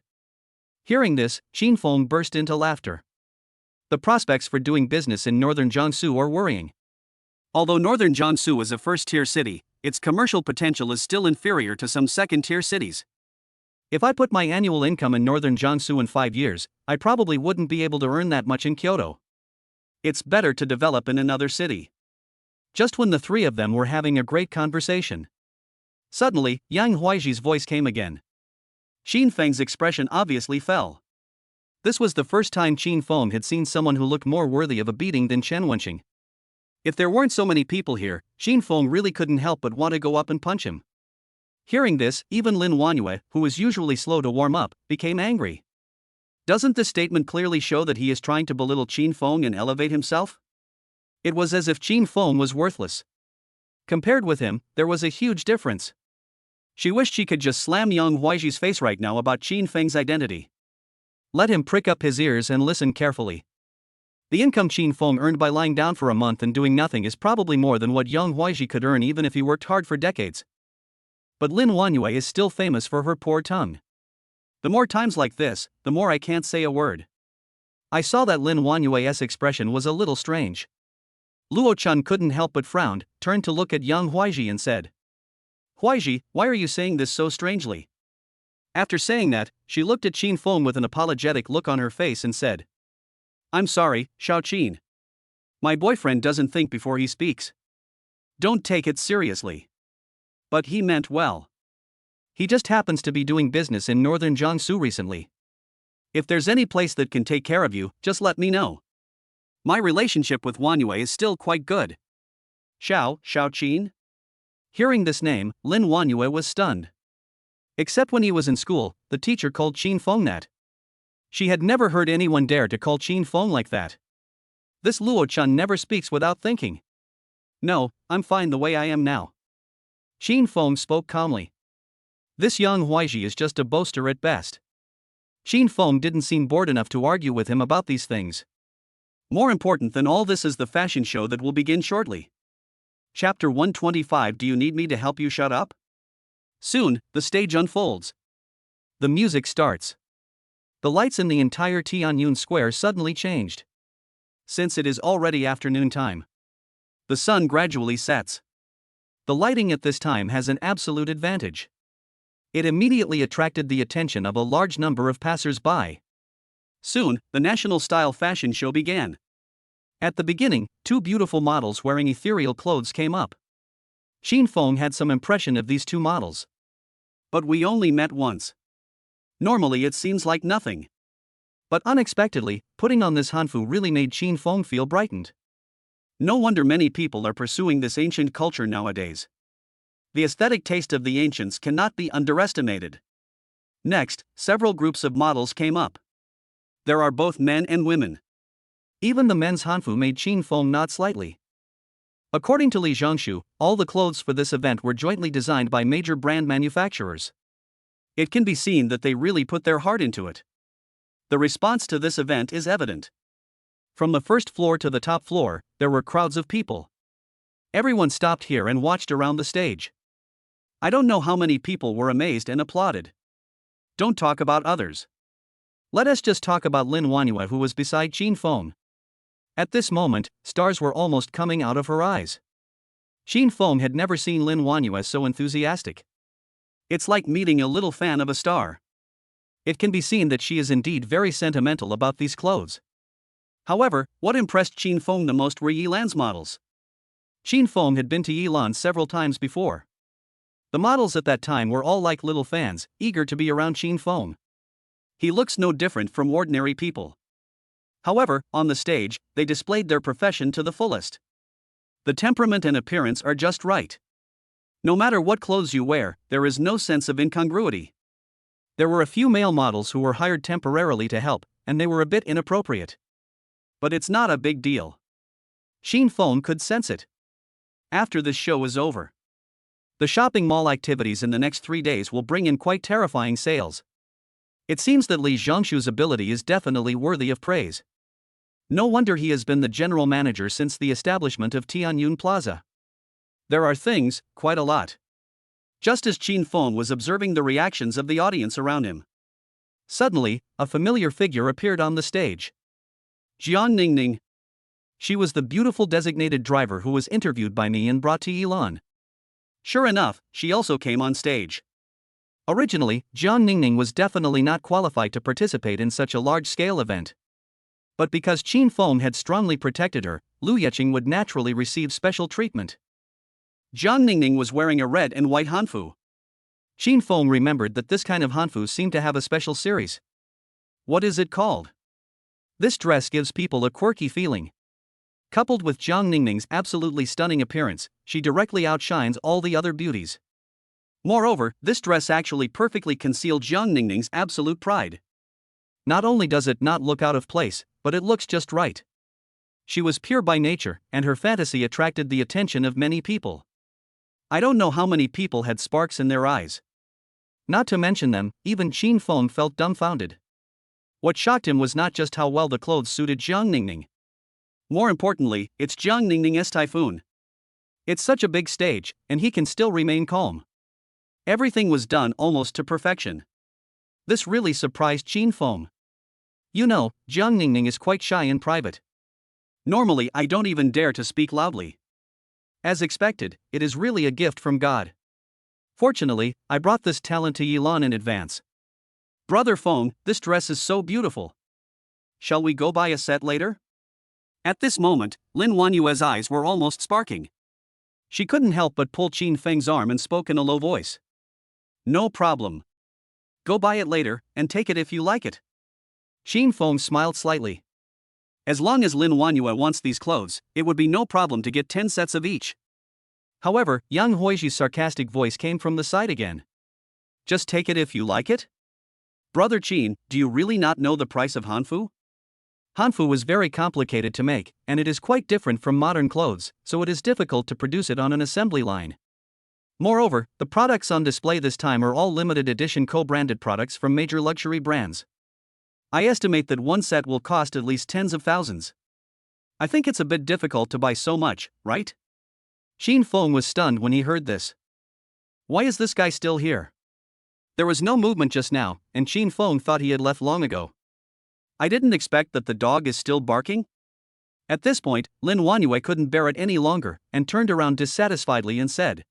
Hearing this, Qin Feng burst into laughter. The prospects for doing business in northern Jiangsu are worrying. Although northern Jiangsu is a first-tier city, its commercial potential is still inferior to some second-tier cities. If I put my annual income in northern Jiangsu in 5 years, I probably wouldn't be able to earn that much in Kyoto. It's better to develop in another city. Just when the three of them were having a great conversation, suddenly, Yang Huaiji's voice came again. Qin Feng's expression obviously fell. This was the first time Qin Feng had seen someone who looked more worthy of a beating than Chen Wenqing. If there weren't so many people here, Qin Feng really couldn't help but want to go up and punch him. Hearing this, even Lin Wanyue, who was usually slow to warm up, became angry. Doesn't this statement clearly show that he is trying to belittle Qin Feng and elevate himself? It was as if Qin Feng was worthless. Compared with him, there was a huge difference. She wished she could just slam young Huaiji's face right now about Qin Feng's identity. Let him prick up his ears and listen carefully. The income Qin Feng earned by lying down for a month and doing nothing is probably more than what young Huaiji could earn even if he worked hard for decades. But Lin Wanyue is still famous for her poor tongue. The more times like this, the more I can't say a word. I saw that Lin Wanyue's expression was a little strange. Luo-chan couldn't help but frown, turned to look at young Huaiji and said, "Huaiji, why are you saying this so strangely?" After saying that, she looked at Qin Feng with an apologetic look on her face and said, "I'm sorry, Xiao Qin. My boyfriend doesn't think before he speaks. Don't take it seriously." But he meant well. He just happens to be doing business in northern Jiangsu recently. If there's any place that can take care of you, just let me know. My relationship with Wanyue is still quite good. Xiao Qin? Hearing this name, Lin Wanyue was stunned. Except when he was in school, the teacher called Qin Feng that. She had never heard anyone dare to call Qin Feng like that. This Luo-chan never speaks without thinking. No, I'm fine the way I am now. Qin Feng spoke calmly. This young Huaiji is just a boaster at best. Qin Feng didn't seem bored enough to argue with him about these things. More important than all this is the fashion show that will begin shortly. Chapter 125. Do you need me to help you shut up? Soon, the stage unfolds. The music starts. The lights in the entire Tianyun Square suddenly changed. Since it is already afternoon time, the sun gradually sets. The lighting at this time has an absolute advantage. It immediately attracted the attention of a large number of passers-by. Soon, the national style fashion show began. At the beginning, two beautiful models wearing ethereal clothes came up. Qin Feng had some impression of these two models. But we only met once. Normally it seems like nothing. But unexpectedly, putting on this hanfu really made Qin Feng feel brightened. No wonder many people are pursuing this ancient culture nowadays. The aesthetic taste of the ancients cannot be underestimated. Next, several groups of models came up. There are both men and women. Even the men's hanfu made Qin Feng nod slightly. According to Li Zhongshu, all the clothes for this event were jointly designed by major brand manufacturers. It can be seen that they really put their heart into it. The response to this event is evident. From the first floor to the top floor, there were crowds of people. Everyone stopped here and watched around the stage. I don't know how many people were amazed and applauded. Don't talk about others. Let us just talk about Lin Wanyue, who was beside Qin Feng. At this moment, stars were almost coming out of her eyes. Qin Feng had never seen Lin Wanyue so enthusiastic. It's like meeting a little fan of a star. It can be seen that she is indeed very sentimental about these clothes. However, what impressed Qin Feng the most were Yilan's models. Qin Feng had been to Yilan several times before. The models at that time were all like little fans, eager to be around Qin Feng. He looks no different from ordinary people. However, on the stage, they displayed their profession to the fullest. The temperament and appearance are just right. No matter what clothes you wear, there is no sense of incongruity. There were a few male models who were hired temporarily to help, and they were a bit inappropriate. But it's not a big deal. Qin Feng could sense it. After this show is over, the shopping mall activities in the next 3 days will bring in quite terrifying sales. It seems that Li Zhongshu's ability is definitely worthy of praise. No wonder he has been the general manager since the establishment of Tianyun Plaza. There are things, quite a lot. Just as Qin Feng was observing the reactions of the audience around him, suddenly, a familiar figure appeared on the stage. Jiang Ningning. She was the beautiful designated driver who was interviewed by me and brought to Yilan. Sure enough, she also came on stage. Originally, Jiang Ningning was definitely not qualified to participate in such a large-scale event. But because Qin Feng had strongly protected her, Lu Yeqing would naturally receive special treatment. Jiang Ningning was wearing a red and white hanfu. Qin Feng remembered that this kind of hanfu seemed to have a special series. What is it called? This dress gives people a quirky feeling. Coupled with Jiang Ningning's absolutely stunning appearance, she directly outshines all the other beauties. Moreover, this dress actually perfectly concealed Jiang Ningning's absolute pride. Not only does it not look out of place, but it looks just right. She was pure by nature, and her fantasy attracted the attention of many people. I don't know how many people had sparks in their eyes. Not to mention them, even Qin Feng felt dumbfounded. What shocked him was not just how well the clothes suited Jiang Ningning. More importantly, it's Jiang Ningning's typhoon. It's such a big stage, and he can still remain calm. Everything was done almost to perfection. This really surprised Qin Feng. You know, Jiang Ningning is quite shy in private. Normally, I don't even dare to speak loudly. As expected, it is really a gift from God. Fortunately, I brought this talent to Yilan in advance. Brother Feng, this dress is so beautiful. Shall we go buy a set later? At this moment, Lin Wanyue's eyes were almost sparking. She couldn't help but pull Qin Feng's arm and spoke in a low voice. No problem. Go buy it later, and take it if you like it. Qin Feng smiled slightly. As long as Lin Wanyue wants these clothes, it would be no problem to get 10 sets of each. However, Yang Huiji's sarcastic voice came from the side again. Just take it if you like it? Brother Qin, do you really not know the price of hanfu? Hanfu is very complicated to make, and it is quite different from modern clothes, so it is difficult to produce it on an assembly line. Moreover, the products on display this time are all limited edition co-branded products from major luxury brands. I estimate that one set will cost at least tens of thousands. I think it's a bit difficult to buy so much, right? Qin Feng was stunned when he heard this. Why is this guy still here? There was no movement just now, and Qin Feng thought he had left long ago. I didn't expect that the dog is still barking. At this point, Lin Wanyue couldn't bear it any longer, and turned around dissatisfiedly and said,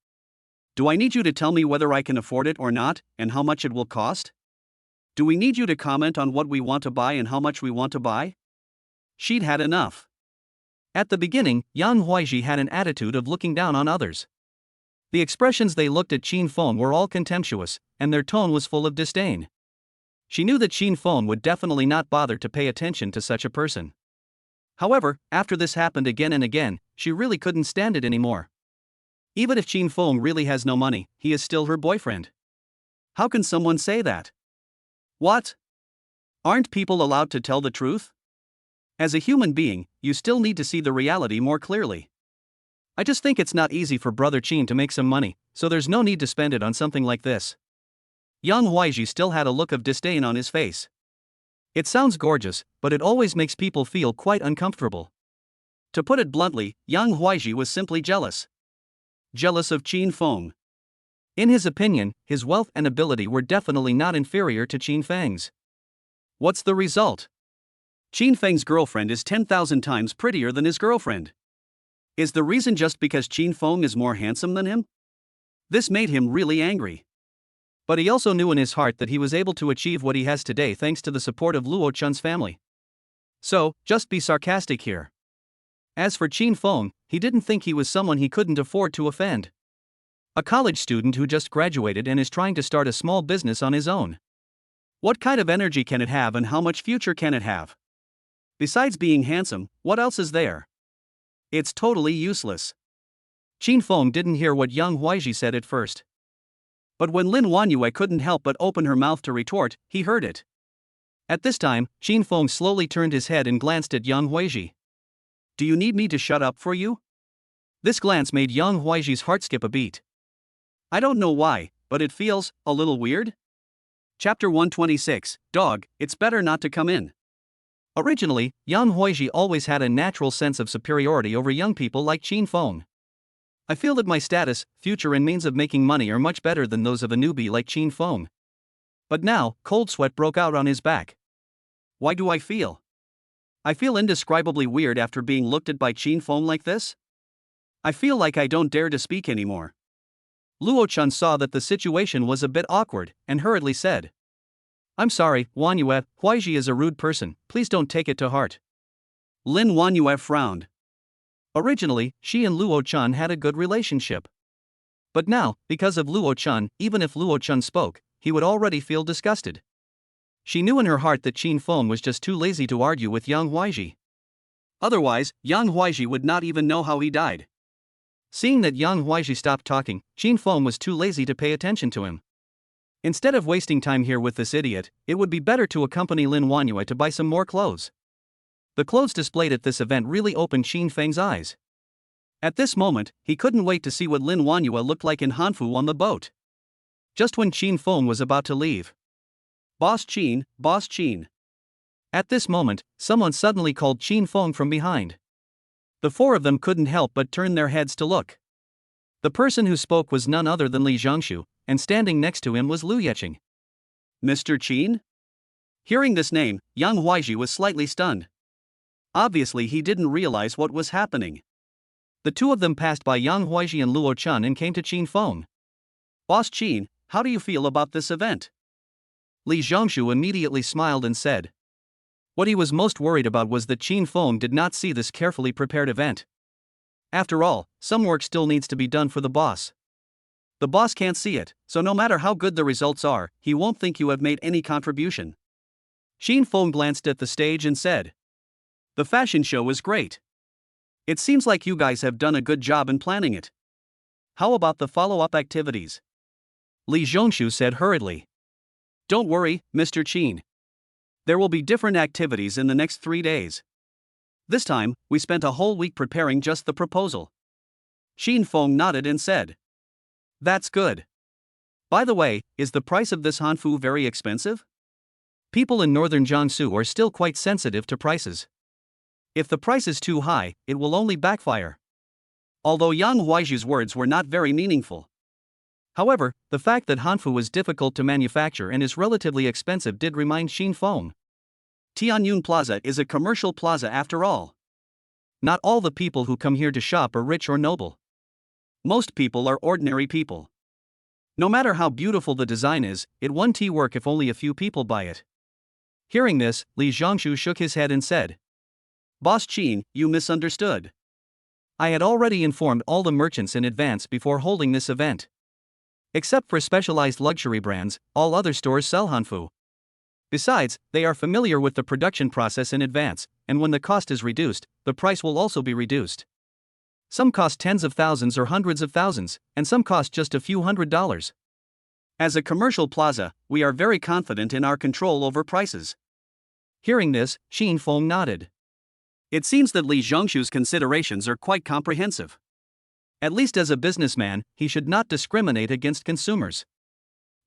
Do I need you to tell me whether I can afford it or not, and how much it will cost? Do we need you to comment on what we want to buy and how much we want to buy? She'd had enough. At the beginning, Yang Huiji had an attitude of looking down on others. The expressions they looked at Qin Feng were all contemptuous, and their tone was full of disdain. She knew that Qin Feng would definitely not bother to pay attention to such a person. However, after this happened again and again, she really couldn't stand it anymore. Even if Qin Feng really has no money, he is still her boyfriend. How can someone say that? What? Aren't people allowed to tell the truth? As a human being, you still need to see the reality more clearly. I just think it's not easy for Brother Qin to make some money, so there's no need to spend it on something like this. Yang Huaiji still had a look of disdain on his face. It sounds gorgeous, but it always makes people feel quite uncomfortable. To put it bluntly, Yang Huaiji was simply jealous. Jealous of Qin Feng. In his opinion, his wealth and ability were definitely not inferior to Qin Feng's. What's the result? Qin Feng's girlfriend is 10,000 times prettier than his girlfriend. Is the reason just because Qin Feng is more handsome than him? This made him really angry. But he also knew in his heart that he was able to achieve what he has today thanks to the support of Luo Chun's family. So, just be sarcastic here. As for Qin Feng, he didn't think he was someone he couldn't afford to offend. A college student who just graduated and is trying to start a small business on his own. What kind of energy can it have and how much future can it have? Besides being handsome, what else is there? It's totally useless. Qin Feng didn't hear what Yang Huaiji said at first. But when Lin Wanyue couldn't help but open her mouth to retort, he heard it. At this time, Qin Feng slowly turned his head and glanced at Yang Huaiji. Do you need me to shut up for you? This glance made Yang Huaiji's heart skip a beat. I don't know why, but it feels a little weird. Chapter 126, Dog, it's better not to come in. Originally, Yang Huaiji always had a natural sense of superiority over young people like Qin Feng. I feel that my status, future and means of making money are much better than those of a newbie like Qin Feng. But now, cold sweat broke out on his back. Why do I feel? I feel indescribably weird after being looked at by Qin Feng like this. I feel like I don't dare to speak anymore. Luo Chun saw that the situation was a bit awkward, and hurriedly said, I'm sorry, Wanyue, Huaiji is a rude person, please don't take it to heart. Lin Wanyue frowned. Originally, she and Luo Chun had a good relationship. But now, because of Luo Chun, even if Luo Chun spoke, he would already feel disgusted. She knew in her heart that Qin Feng was just too lazy to argue with Yang Huaiji. Otherwise, Yang Huaiji would not even know how he died. Seeing that Yang Huaiji stopped talking, Qin Feng was too lazy to pay attention to him. Instead of wasting time here with this idiot, it would be better to accompany Lin Wanyue to buy some more clothes. The clothes displayed at this event really opened Qin Feng's eyes. At this moment, he couldn't wait to see what Lin Wanyue looked like in Hanfu on the boat. Just when Qin Feng was about to leave. Boss Qin, Boss Qin. At this moment, someone suddenly called Qin Feng from behind. The four of them couldn't help but turn their heads to look. The person who spoke was none other than Li Zhongshu, and standing next to him was Lu Yeqing. Mr. Qin? Hearing this name, Yang Huaiji was slightly stunned. Obviously he didn't realize what was happening. The two of them passed by Yang Huaiji and Luo Chun and came to Qin Feng. Boss Qin, how do you feel about this event? Li Zhongshu immediately smiled and said. What he was most worried about was that Qin Feng did not see this carefully prepared event. After all, some work still needs to be done for the boss. The boss can't see it, so no matter how good the results are, he won't think you have made any contribution. Qin Feng glanced at the stage and said. The fashion show was great. It seems like you guys have done a good job in planning it. How about the follow-up activities? Li Zhongshu said hurriedly. Don't worry, Mr. Qin. There will be different activities in the next 3 days. This time, we spent a whole week preparing just the proposal. Qin Feng nodded and said. That's good. By the way, is the price of this Hanfu very expensive? People in northern Jiangsu are still quite sensitive to prices. If the price is too high, it will only backfire. Although Yang Huaiji's words were not very meaningful. However, the fact that Hanfu was difficult to manufacture and is relatively expensive did remind Qin Feng. Tianyun Plaza is a commercial plaza after all. Not all the people who come here to shop are rich or noble. Most people are ordinary people. No matter how beautiful the design is, it won't work if only a few people buy it. Hearing this, Li Zhongshu shook his head and said. Boss Qin, you misunderstood. I had already informed all the merchants in advance before holding this event. Except for specialized luxury brands, all other stores sell Hanfu. Besides, they are familiar with the production process in advance, and when the cost is reduced, the price will also be reduced. Some cost tens of thousands or hundreds of thousands, and some cost just a few $100s. As a commercial plaza, we are very confident in our control over prices. Hearing this, Xin Feng nodded. It seems that Li Zhongshu's considerations are quite comprehensive. At least as a businessman, he should not discriminate against consumers.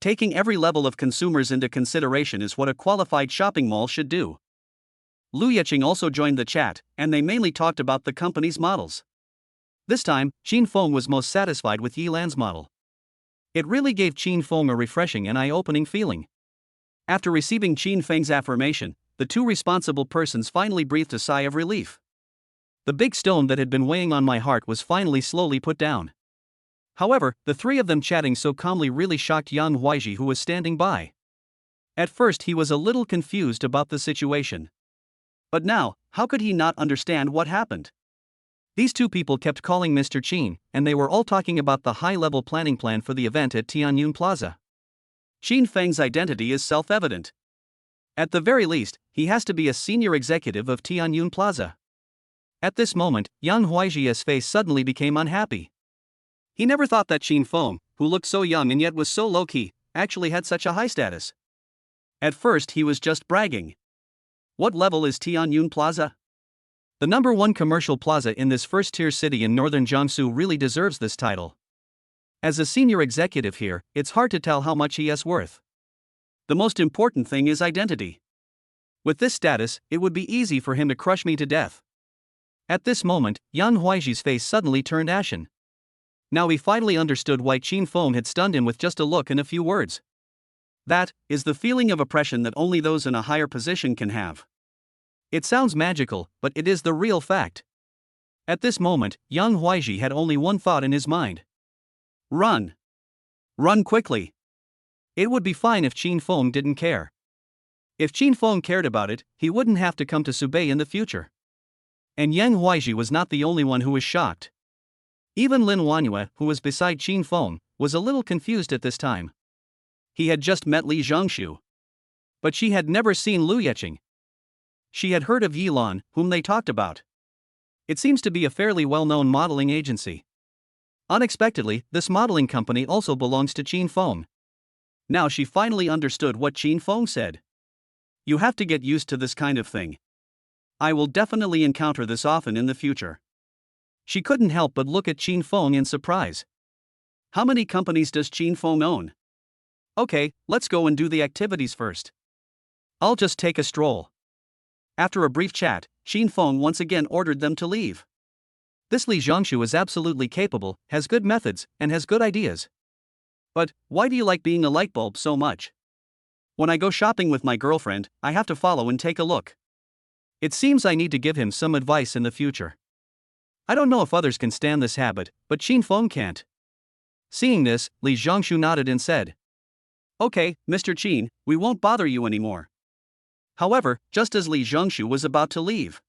Taking every level of consumers into consideration is what a qualified shopping mall should do. Lu Yeqing also joined the chat, and they mainly talked about the company's models. This time, Xin Feng was most satisfied with Yilan's model. It really gave Xin Feng a refreshing and eye-opening feeling. After receiving Qin Feng's affirmation, the two responsible persons finally breathed a sigh of relief. The big stone that had been weighing on my heart was finally slowly put down. However, the three of them chatting so calmly really shocked Yang Huaiji, who was standing by. At first he was a little confused about the situation. But now, how could he not understand what happened? These two people kept calling Mr. Qin, and they were all talking about the high-level planning plan for the event at Tianyun Plaza. Qin Feng's identity is self-evident. At the very least, he has to be a senior executive of Tianyun Plaza. At this moment, Yang Huaiji's face suddenly became unhappy. He never thought that Qin Feng, who looked so young and yet was so low-key, actually had such a high status. At first he was just bragging. What level is Tianyun Plaza? The number one commercial plaza in this first-tier city in northern Jiangsu really deserves this title. As a senior executive here, it's hard to tell how much he is worth. The most important thing is identity. With this status, it would be easy for him to crush me to death. At this moment, Yang Huaiji's face suddenly turned ashen. Now he finally understood why Qin Feng had stunned him with just a look and a few words. That is the feeling of oppression that only those in a higher position can have. It sounds magical, but it is the real fact. At this moment, Yang Huaiji had only one thought in his mind. Run. Run quickly. It would be fine if Qin Feng didn't care. If Qin Feng cared about it, he wouldn't have to come to Subei in the future. And Yang Huaiji was not the only one who was shocked. Even Lin Wanyue, who was beside Qin Feng, was a little confused at this time. He had just met Li Zhongshu. But she had never seen Lu Yeqing. She had heard of Yilan, whom they talked about. It seems to be a fairly well-known modeling agency. Unexpectedly, this modeling company also belongs to Qin Feng. Now she finally understood what Qin Feng said. You have to get used to this kind of thing. I will definitely encounter this often in the future. She couldn't help but look at Qin Feng in surprise. How many companies does Qin Feng own? Okay, let's go and do the activities first. I'll just take a stroll. After a brief chat, Qin Feng once again ordered them to leave. This Li Zhongshu is absolutely capable, has good methods, and has good ideas. But why do you like being a light bulb so much? When I go shopping with my girlfriend, I have to follow and take a look. It seems I need to give him some advice in the future. I don't know if others can stand this habit, but Qin Feng can't. Seeing this, Li Zhongshu nodded and said, Okay, Mr. Qin, we won't bother you anymore. However, just as Li Zhongshu was about to leave,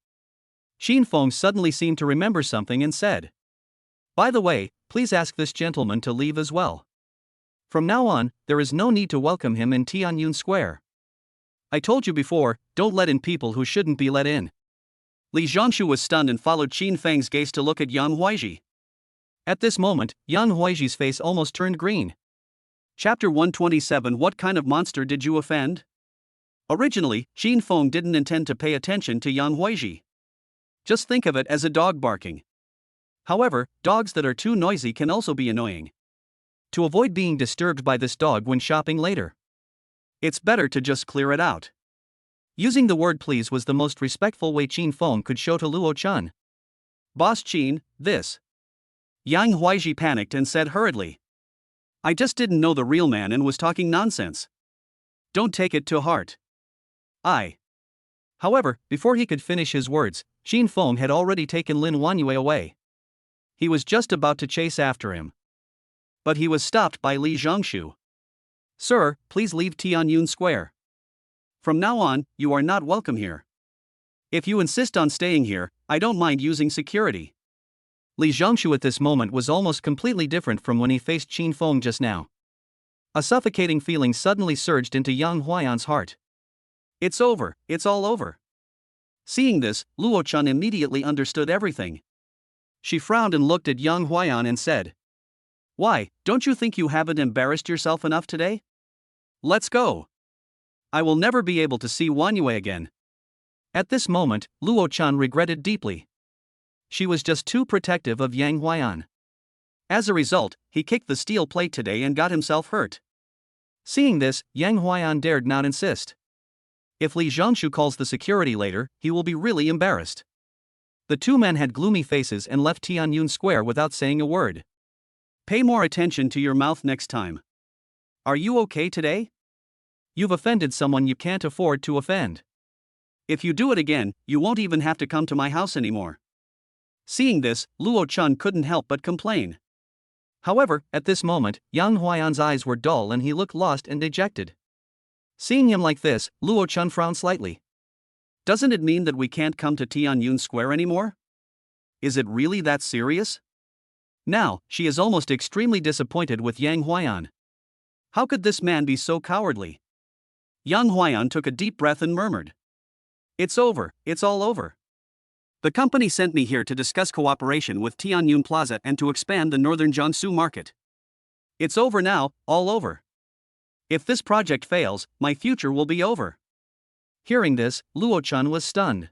Qin Feng suddenly seemed to remember something and said, By the way, please ask this gentleman to leave as well. From now on, there is no need to welcome him in Tianyun Square. I told you before, don't let in people who shouldn't be let in. Li Zhongshu was stunned and followed Qin Feng's gaze to look at Yang Huaiji. At this moment, Yang Huaiji's face almost turned green. Chapter 127 What kind of monster did you offend? Originally, Qin Feng didn't intend to pay attention to Yang Huaiji. Just think of it as a dog barking. However, dogs that are too noisy can also be annoying. To avoid being disturbed by this dog when shopping later, it's better to just clear it out. Using the word please was the most respectful way Qin Feng could show to Luo Chun. Boss Qin, this. Yang Huaiji panicked and said hurriedly. I just didn't know the real man and was talking nonsense. Don't take it to heart. However, before he could finish his words, Qin Feng had already taken Lin Wanyue away. He was just about to chase after him. But he was stopped by Li Zhongshu. Sir, please leave Tianyun Square. From now on, you are not welcome here. If you insist on staying here, I don't mind using security. Li Zhongshu at this moment was almost completely different from when he faced Qin Feng just now. A suffocating feeling suddenly surged into Yang Huayan's heart. It's over, it's all over. Seeing this, Luo Chun immediately understood everything. She frowned and looked at Yang Huayan and said, "Why, don't you think you haven't embarrassed yourself enough today? Let's go. I will never be able to see Wanyue again." At this moment, Luo Chan regretted deeply. She was just too protective of Yang Huayan. As a result, he kicked the steel plate today and got himself hurt. Seeing this, Yang Huayan dared not insist. If Li Zhongshu calls the security later, he will be really embarrassed. The two men had gloomy faces and left Tianyun Square without saying a word. Pay more attention to your mouth next time. Are you okay today? You've offended someone you can't afford to offend. If you do it again, you won't even have to come to my house anymore. Seeing this, Luo Chun couldn't help but complain. However, at this moment, Yang Huayan's eyes were dull and he looked lost and dejected. Seeing him like this, Luo Chun frowned slightly. Doesn't it mean that we can't come to Tianyun Square anymore? Is it really that serious? Now, she is almost extremely disappointed with Yang Huayan. How could this man be so cowardly? Yang Huayan took a deep breath and murmured, "It's over, it's all over. The company sent me here to discuss cooperation with Tianyun Plaza and to expand the northern Jiangsu market. It's over now, all over. If this project fails, my future will be over." Hearing this, Luo Chun was stunned.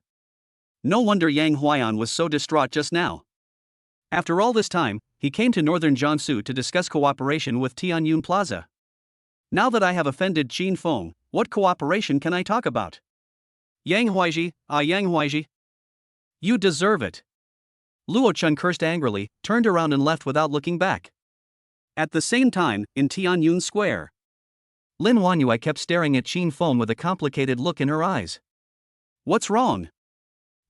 No wonder Yang Huayan was so distraught just now. After all this time, he came to northern Jiangsu to discuss cooperation with Tianyun Plaza. Now that I have offended Qin Feng, what cooperation can I talk about? Yang Huaiji, Yang Huaiji. You deserve it. Luo Chun cursed angrily, turned around and left without looking back. At the same time, in Tianyun Square, Lin Wanyue kept staring at Qin Feng with a complicated look in her eyes. What's wrong?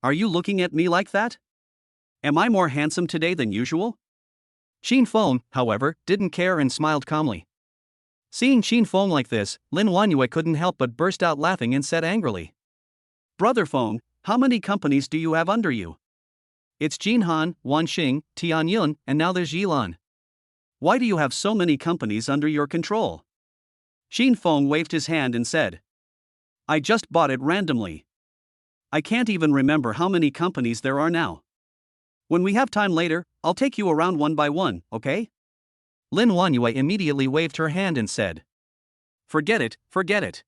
Are you looking at me like that? Am I more handsome today than usual? Qin Feng, however, didn't care and smiled calmly. Seeing Qin Feng like this, Lin Wanyue couldn't help but burst out laughing and said angrily, "Brother Feng, how many companies do you have under you? It's Jinhan, Wanxing, Tianyun, and now there's Yilan. Why do you have so many companies under your control?" Qin Feng waved his hand and said, "I just bought it randomly. I can't even remember how many companies there are now. When we have time later, I'll take you around one by one, okay?" Lin Wanyue immediately waved her hand and said, Forget it, forget it.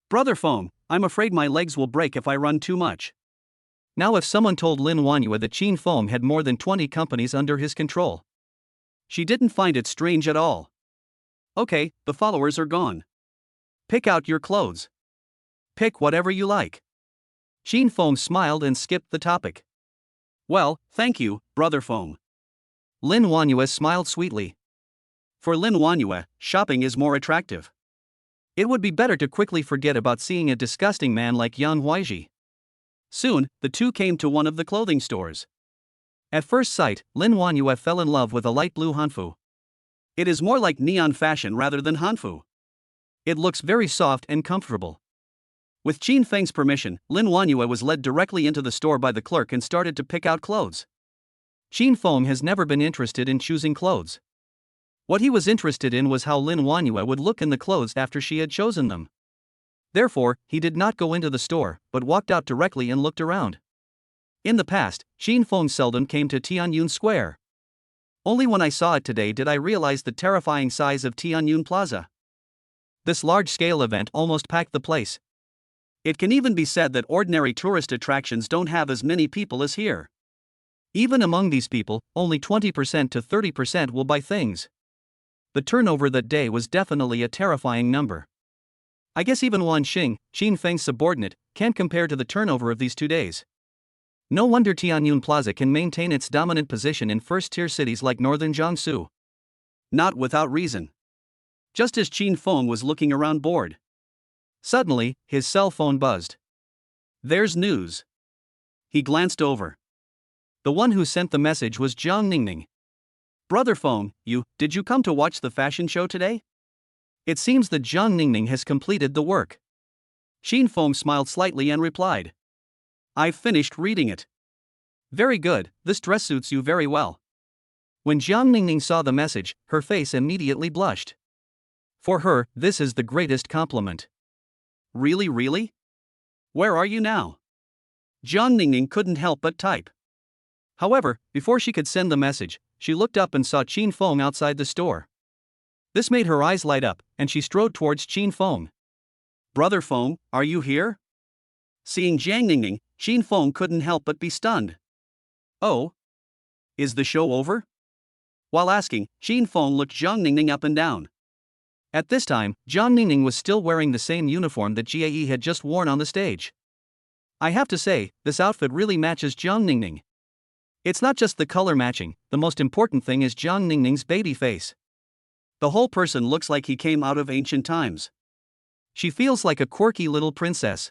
Brother Feng, I'm afraid my legs will break if I run too much." Now if someone told Lin Wanyue that Qin Feng had more than 20 companies under his control, she didn't find it strange at all. "Okay, the followers are gone. Pick out your clothes. Pick whatever you like." Qin Feng smiled and skipped the topic. "Well, thank you, Brother Feng." Lin Wanyue smiled sweetly. For Lin Wanyue, shopping is more attractive. It would be better to quickly forget about seeing a disgusting man like Yang Huaiji. Soon, the two came to one of the clothing stores. At first sight, Lin Wanyue fell in love with a light blue hanfu. It is more like neon fashion rather than hanfu. It looks very soft and comfortable. With Qin Feng's permission, Lin Wanyue was led directly into the store by the clerk and started to pick out clothes. Qin Feng has never been interested in choosing clothes. What he was interested in was how Lin Wanyue would look in the clothes after she had chosen them. Therefore, he did not go into the store, but walked out directly and looked around. In the past, Qin Feng seldom came to Tianyun Square. Only when I saw it today did I realize the terrifying size of Tianyun Plaza. This large-scale event almost packed the place. It can even be said that ordinary tourist attractions don't have as many people as here. Even among these people, only 20% to 30% will buy things. The turnover that day was definitely a terrifying number. I guess even Wanxing, Qin Feng's subordinate, can't compare to the turnover of these 2 days. No wonder Tianyun Plaza can maintain its dominant position in first-tier cities like northern Jiangsu. Not without reason. Just as Qin Feng was looking around bored, suddenly, his cell phone buzzed. There's news. He glanced over. The one who sent the message was Jiang Ningning. Brother Feng, did you come to watch the fashion show today? It seems that Jiang Ningning has completed the work. Qin Feng smiled slightly and replied, I've finished reading it. Very good, this dress suits you very well. When Jiang Ningning saw the message, her face immediately blushed. For her, this is the greatest compliment. Really? Where are you now? Jiang Ningning couldn't help but type. However, before she could send the message, she looked up and saw Qin Feng outside the store. This made her eyes light up, and she strode towards Qin Feng. Brother Feng, are you here? Seeing Jiang Ningning, Qin Feng couldn't help but be stunned. Oh? Is the show over? While asking, Qin Feng looked Jiang Ningning up and down. At this time, Jiang Ningning was still wearing the same uniform that Jie had just worn on the stage. I have to say, this outfit really matches Jiang Ningning. It's not just the color matching, the most important thing is Jiang Ningning's baby face. The whole person looks like he came out of ancient times. She feels like a quirky little princess.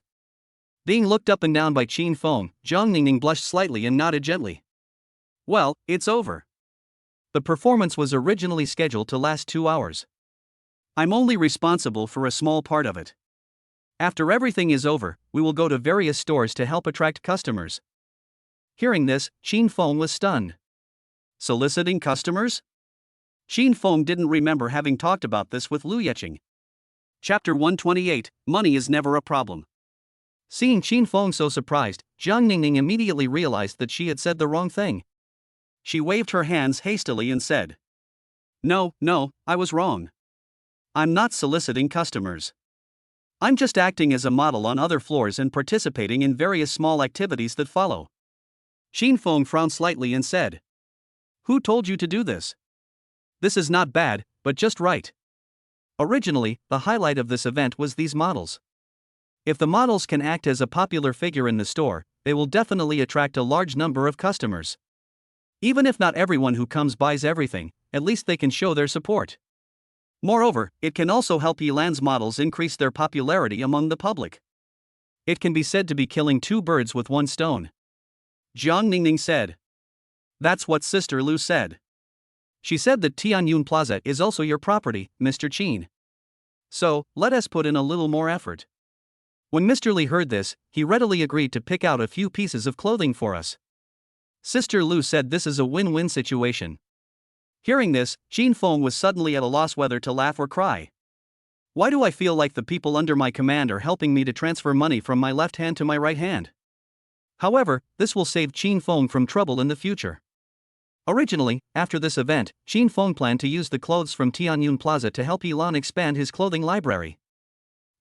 Being looked up and down by Qin Feng, Jiang Ningning blushed slightly and nodded gently. Well, it's over. The performance was originally scheduled to last 2 hours. I'm only responsible for a small part of it. After everything is over, we will go to various stores to help attract customers. Hearing this, Qin Feng was stunned. Soliciting customers? Qin Feng didn't remember having talked about this with Lu Yeqing. Chapter 128, Money is Never a Problem. Seeing Qin Feng so surprised, Jiang Ningning immediately realized that she had said the wrong thing. She waved her hands hastily and said, No, I was wrong. I'm not soliciting customers. I'm just acting as a model on other floors and participating in various small activities that follow. Qin Feng frowned slightly and said, Who told you to do this? This is not bad, but just right. Originally, the highlight of this event was these models. If the models can act as a popular figure in the store, they will definitely attract a large number of customers. Even if not everyone who comes buys everything, at least they can show their support. Moreover, it can also help Yilan's models increase their popularity among the public. It can be said to be killing 2 birds with 1 stone. Jiang Ningning said. That's what Sister Lu said. She said that Tianyun Plaza is also your property, Mr. Qin. So, let us put in a little more effort. When Mr. Li heard this, he readily agreed to pick out a few pieces of clothing for us. Sister Lu said this is a win-win situation. Hearing this, Qin Feng was suddenly at a loss whether to laugh or cry. Why do I feel like the people under my command are helping me to transfer money from my left hand to my right hand? However, this will save Qin Feng from trouble in the future. Originally, after this event, Qin Feng planned to use the clothes from Tianyun Plaza to help Yilan expand his clothing library.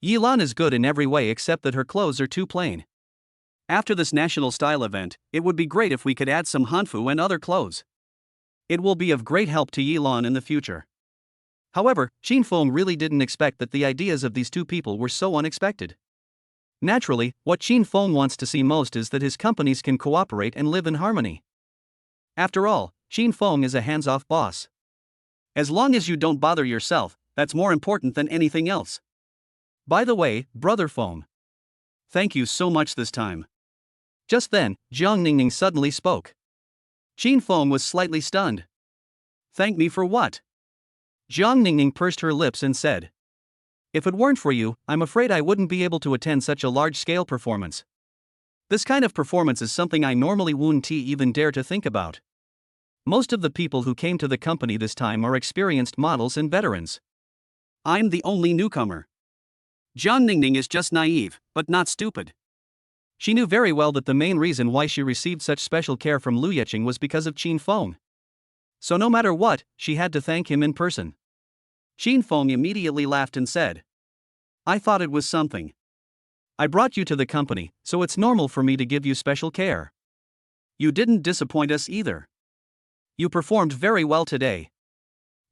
Yilan is good in every way except that her clothes are too plain. After this national style event, it would be great if we could add some hanfu and other clothes. It will be of great help to Yilan in the future. However, Qin Feng really didn't expect that the ideas of these 2 people were so unexpected. Naturally, what Qin Feng wants to see most is that his companies can cooperate and live in harmony. After all, Qin Feng is a hands-off boss. As long as you don't bother yourself, that's more important than anything else. By the way, Brother Feng. Thank you so much this time. Just then, Jiang Ningning suddenly spoke. Qin Feng was slightly stunned. Thank me for what? Jiang Ningning pursed her lips and said. If it weren't for you, I'm afraid I wouldn't be able to attend such a large-scale performance. This kind of performance is something I normally wouldn't even dare to think about. Most of the people who came to the company this time are experienced models and veterans. I'm the only newcomer. Jiang Ningning is just naive, but not stupid. She knew very well that the main reason why she received such special care from Lu Yeqing was because of Qin Feng. So no matter what, she had to thank him in person. Qin Feng immediately laughed and said, I thought it was something. I brought you to the company, so it's normal for me to give you special care. You didn't disappoint us either. You performed very well today.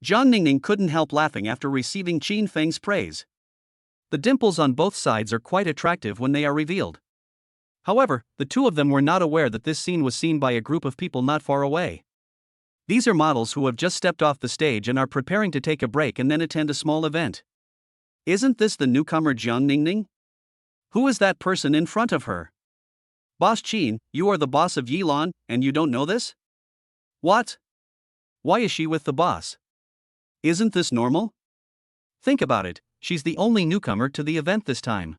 Jiang Ningning couldn't help laughing after receiving Qin Feng's praise. The dimples on both sides are quite attractive when they are revealed. However, the 2 of them were not aware that this scene was seen by a group of people not far away. These are models who have just stepped off the stage and are preparing to take a break and then attend a small event. Isn't this the newcomer Jiang Ningning? Who is that person in front of her? Boss Qin, you are the boss of Yilan, and you don't know this? What? Why is she with the boss? Isn't this normal? Think about it, she's the only newcomer to the event this time.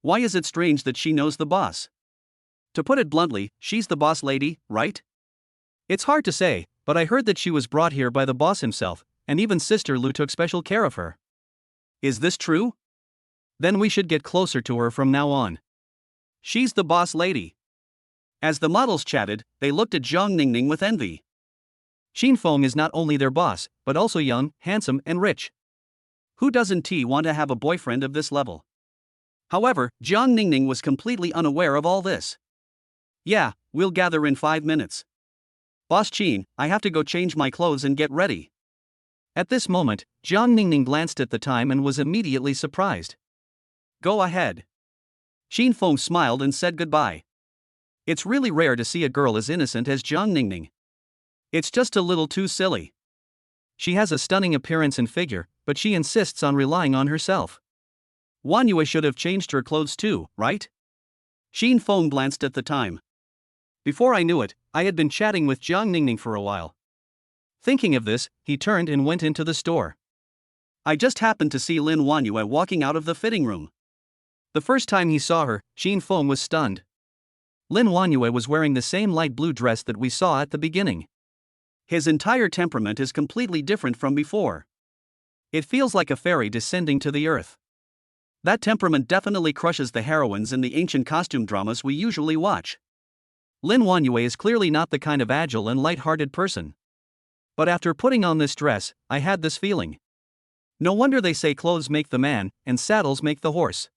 Why is it strange that she knows the boss? To put it bluntly, she's the boss lady, right? It's hard to say, but I heard that she was brought here by the boss himself, and even Sister Lu took special care of her. Is this true? Then we should get closer to her from now on. She's the boss lady. As the models chatted, they looked at Zhang Ningning with envy. Qin Feng is not only their boss, but also young, handsome, and rich. Who doesn't want to have a boyfriend of this level? However, Zhang Ningning was completely unaware of all this. Yeah, we'll gather in 5 minutes. Boss Qin, I have to go change my clothes and get ready. At this moment, Zhang Ningning glanced at the time and was immediately surprised. Go ahead. Qin Feng smiled and said goodbye. It's really rare to see a girl as innocent as Zhang Ningning. It's just a little too silly. She has a stunning appearance and figure, but she insists on relying on herself. Wanyue should have changed her clothes too, right? Qin Feng glanced at the time. Before I knew it, I had been chatting with Zhang Ningning for a while. Thinking of this, he turned and went into the store. I just happened to see Lin Wanyue walking out of the fitting room. The first time he saw her, Qin Feng was stunned. Lin Wanyue was wearing the same light blue dress that we saw at the beginning. His entire temperament is completely different from before. It feels like a fairy descending to the earth. That temperament definitely crushes the heroines in the ancient costume dramas we usually watch. Lin Wanyue is clearly not the kind of agile and light-hearted person. But after putting on this dress, I had this feeling. No wonder they say clothes make the man, and saddles make the horse.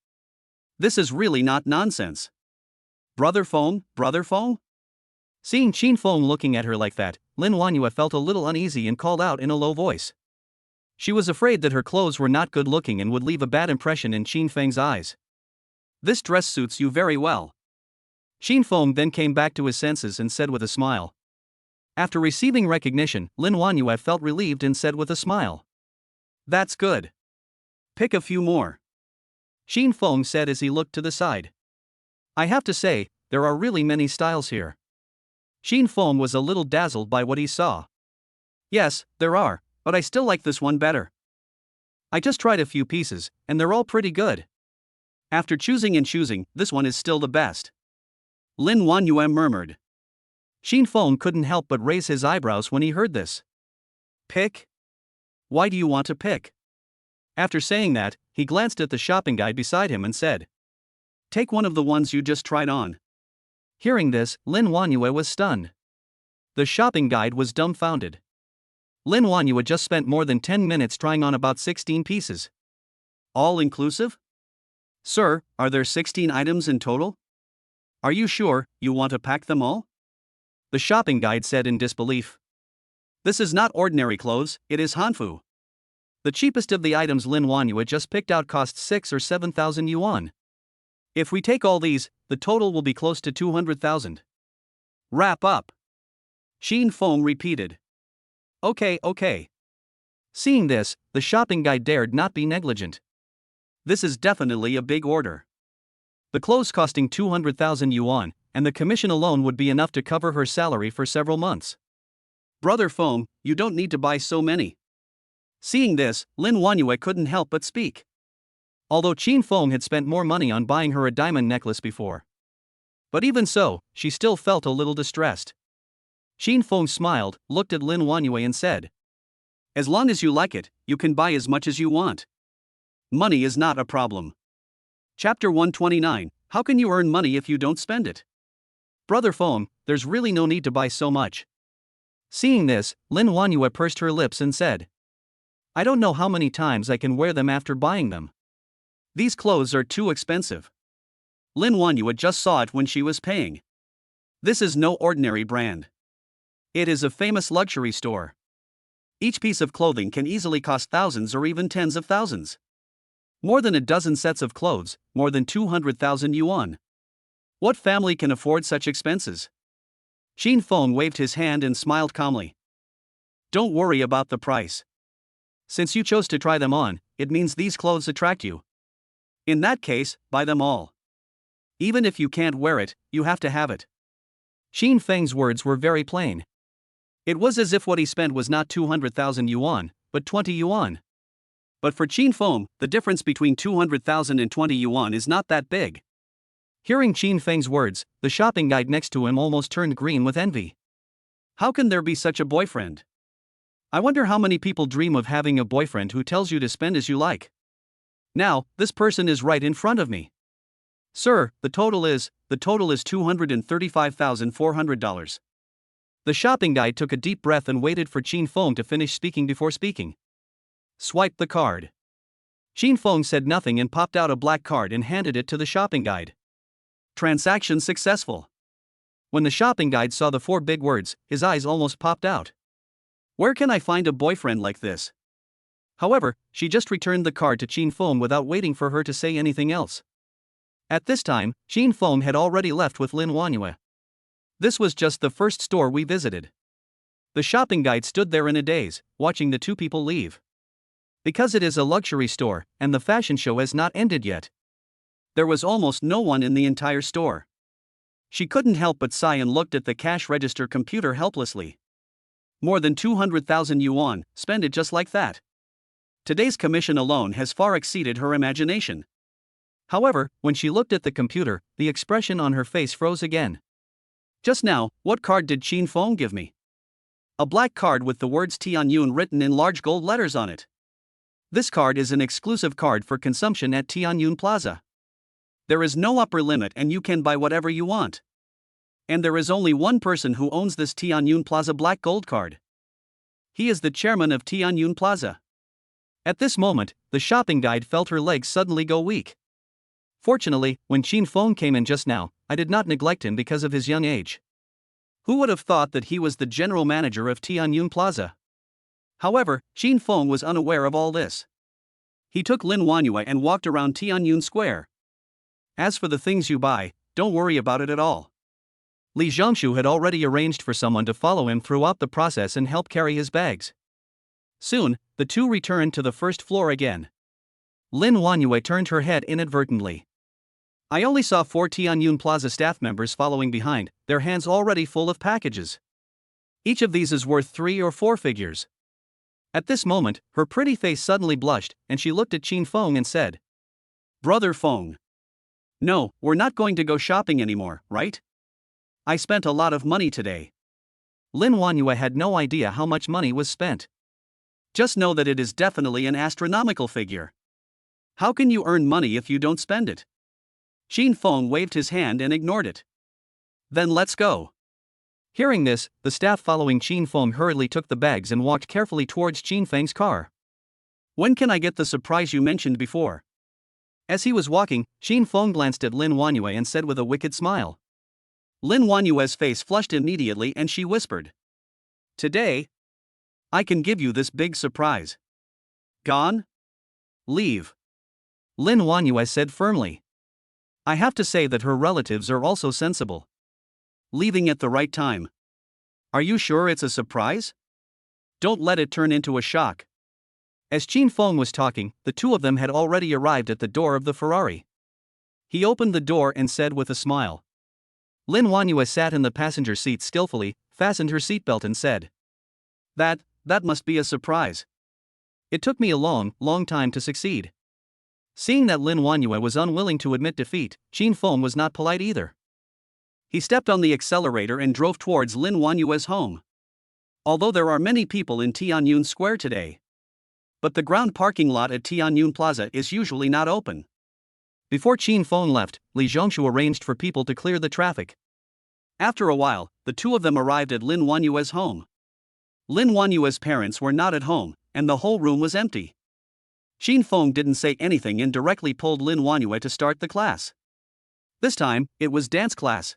This is really not nonsense. Brother Feng? Seeing Qin Feng looking at her like that, Lin Wanyue felt a little uneasy and called out in a low voice. She was afraid that her clothes were not good looking and would leave a bad impression in Qin Feng's eyes. This dress suits you very well. Qin Feng then came back to his senses and said with a smile. After receiving recognition, Lin Wanyue felt relieved and said with a smile. That's good. Pick a few more. Qin Feng said as he looked to the side. I have to say, there are really many styles here. Qin Feng was a little dazzled by what he saw. Yes, there are, but I still like this one better. I just tried a few pieces, and they're all pretty good. After choosing, this one is still the best. Lin Wanyue murmured. Qin Feng couldn't help but raise his eyebrows when he heard this. Pick? Why do you want to pick? After saying that, he glanced at the shopping guide beside him and said, Take one of the ones you just tried on. Hearing this, Lin Wanyue was stunned. The shopping guide was dumbfounded. Lin Wanyue just spent more than 10 minutes trying on about 16 pieces. All inclusive? Sir, are there 16 items in total? Are you sure you want to pack them all? The shopping guide said in disbelief. This is not ordinary clothes, it is hanfu. The cheapest of the items Lin Wanyue just picked out cost 6 or 7,000 yuan. If we take all these, the total will be close to 200,000. Wrap up. Qin Feng repeated. Okay. Seeing this, the shopping guide dared not be negligent. This is definitely a big order. The clothes costing 200,000 yuan, and the commission alone would be enough to cover her salary for several months. Brother Feng, you don't need to buy so many. Seeing this, Lin Wanyue couldn't help but speak. Although Qin Feng had spent more money on buying her a diamond necklace before. But even so, she still felt a little distressed. Qin Feng smiled, looked at Lin Wanyue and said, As long as you like it, you can buy as much as you want. Money is not a problem. Chapter 129, How can you earn money if you don't spend it? Brother Feng, there's really no need to buy so much. Seeing this, Lin Wanyue pursed her lips and said, I don't know how many times I can wear them after buying them. These clothes are too expensive. Lin Wanyue just saw it when she was paying. This is no ordinary brand. It is a famous luxury store. Each piece of clothing can easily cost thousands or even tens of thousands. More than a dozen sets of clothes, more than 200,000 yuan. What family can afford such expenses? Qin Feng waved his hand and smiled calmly. Don't worry about the price. Since you chose to try them on, it means these clothes attract you. In that case, buy them all. Even if you can't wear it, you have to have it. Qin Feng's words were very plain. It was as if what he spent was not 200,000 yuan, but 20 yuan. But for Qin Feng, the difference between 200,000 and 20 yuan is not that big. Hearing Qin Feng's words, the shopping guide next to him almost turned green with envy. How can there be such a boyfriend? I wonder how many people dream of having a boyfriend who tells you to spend as you like. Now, this person is right in front of me. Sir, the total is $235,400. The shopping guy took a deep breath and waited for Chin Fong to finish speaking before speaking. Swipe the card. Chin Fong said nothing and popped out a black card and handed it to the shopping guide. Transaction successful. When the shopping guide saw the 4 big words, his eyes almost popped out. Where can I find a boyfriend like this? However, she just returned the card to Chin Fong without waiting for her to say anything else. At this time, Chin Fong had already left with Lin Wanyue. This was just the first store we visited. The shopping guide stood there in a daze, watching the 2 people leave. Because it is a luxury store, and the fashion show has not ended yet, there was almost no one in the entire store. She couldn't help but sigh and looked at the cash register computer helplessly. More than 200,000 yuan, spend it just like that. Today's commission alone has far exceeded her imagination. However, when she looked at the computer, the expression on her face froze again. Just now, what card did Chin Fong give me? A black card with the words Tianyun written in large gold letters on it. This card is an exclusive card for consumption at Tianyun Plaza. There is no upper limit and you can buy whatever you want. And there is only one person who owns this Tianyun Plaza black gold card. He is the chairman of Tianyun Plaza. At this moment, the shopping guide felt her legs suddenly go weak. Fortunately, when Chin Fong came in just now, I did not neglect him because of his young age. Who would have thought that he was the general manager of Tianyun Plaza? However, Chin Fong was unaware of all this. He took Lin Wanyue and walked around Tianyun Square. As for the things you buy, don't worry about it at all. Li Zhongshu had already arranged for someone to follow him throughout the process and help carry his bags. Soon, the 2 returned to the first floor again. Lin Wanyue turned her head inadvertently. I only saw 4 Tianyun Plaza staff members following behind, their hands already full of packages. Each of these is worth 3 or 4 figures. At this moment, her pretty face suddenly blushed, and she looked at Chin Fong and said, Brother Fong. No, we're not going to go shopping anymore, right? I spent a lot of money today. Lin Wanyue had no idea how much money was spent. Just know that it is definitely an astronomical figure. How can you earn money if you don't spend it? Chin Fong waved his hand and ignored it. Then let's go. Hearing this, the staff following Chin Fong hurriedly took the bags and walked carefully towards Chin Feng's car. When can I get the surprise you mentioned before? As he was walking, Chin Fong glanced at Lin Wanyue and said with a wicked smile. Lin Wanyue's face flushed immediately and she whispered. Today, I can give you this big surprise. Gone? Leave. Lin Wanyue said firmly. I have to say that her relatives are also sensible. Leaving at the right time. Are you sure it's a surprise? Don't let it turn into a shock. As Chin Fong was talking, the 2 of them had already arrived at the door of the Ferrari. He opened the door and said with a smile. Lin Wanyue sat in the passenger seat skillfully, fastened her seatbelt and said. That must be a surprise. It took me a long time to succeed. Seeing that Lin Wanyue was unwilling to admit defeat, Chin Fong was not polite either. He stepped on the accelerator and drove towards Lin Wanyue's home. Although there are many people in Tianyun Square today, but the ground parking lot at Tianyun Plaza is usually not open. Before Chin Fong left, Li Zhongshu arranged for people to clear the traffic. After a while, the 2 of them arrived at Lin Wanyue's home. Lin Wanyue's parents were not at home, and the whole room was empty. Chin Fong didn't say anything and directly pulled Lin Wanyue to start the class. This time, it was dance class.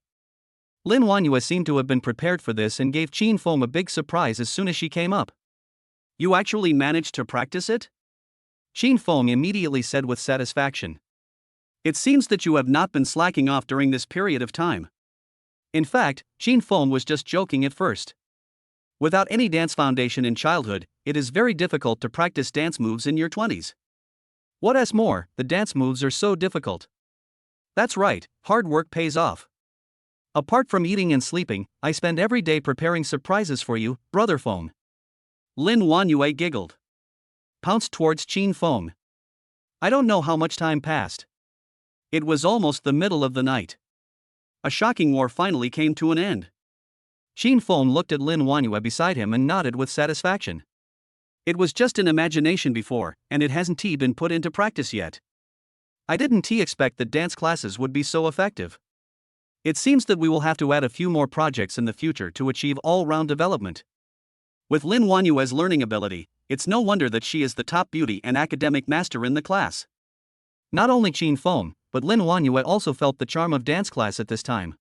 Lin Wanyue seemed to have been prepared for this and gave Chin Fong a big surprise as soon as she came up. You actually managed to practice it? Chin Fong immediately said with satisfaction. It seems that you have not been slacking off during this period of time. In fact, Chin Fong was just joking at first. Without any dance foundation in childhood, it is very difficult to practice dance moves in your 20s. What more, the dance moves are so difficult. That's right, hard work pays off. Apart from eating and sleeping, I spend every day preparing surprises for you, Brother Fong. Lin Wanyue giggled. Pounced towards Chin Fong. I don't know how much time passed. It was almost the middle of the night. A shocking war finally came to an end. Chin Fong looked at Lin Wanyue beside him and nodded with satisfaction. It was just an imagination before, and it hasn't been put into practice yet. I didn't expect that dance classes would be so effective. It seems that we will have to add a few more projects in the future to achieve all-round development. With Lin Wanyue's learning ability, it's no wonder that she is the top beauty and academic master in the class. Not only Qin Feng, but Lin Wanyue also felt the charm of dance class at this time.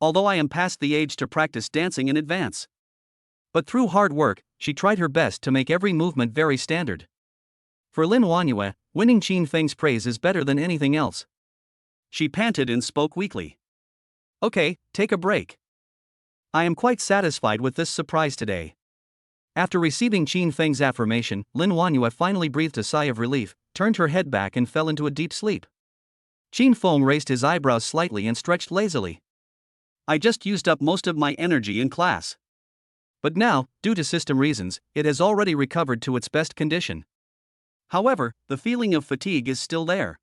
Although I am past the age to practice dancing in advance. But through hard work, she tried her best to make every movement very standard. For Lin Wanyue, winning Qin Feng's praise is better than anything else. She panted and spoke weakly. Okay, take a break. I am quite satisfied with this surprise today. After receiving Qin Feng's affirmation, Lin Wanyue finally breathed a sigh of relief, turned her head back and fell into a deep sleep. Qin Feng raised his eyebrows slightly and stretched lazily. I just used up most of my energy in class. But now, due to system reasons, it has already recovered to its best condition. However, the feeling of fatigue is still there.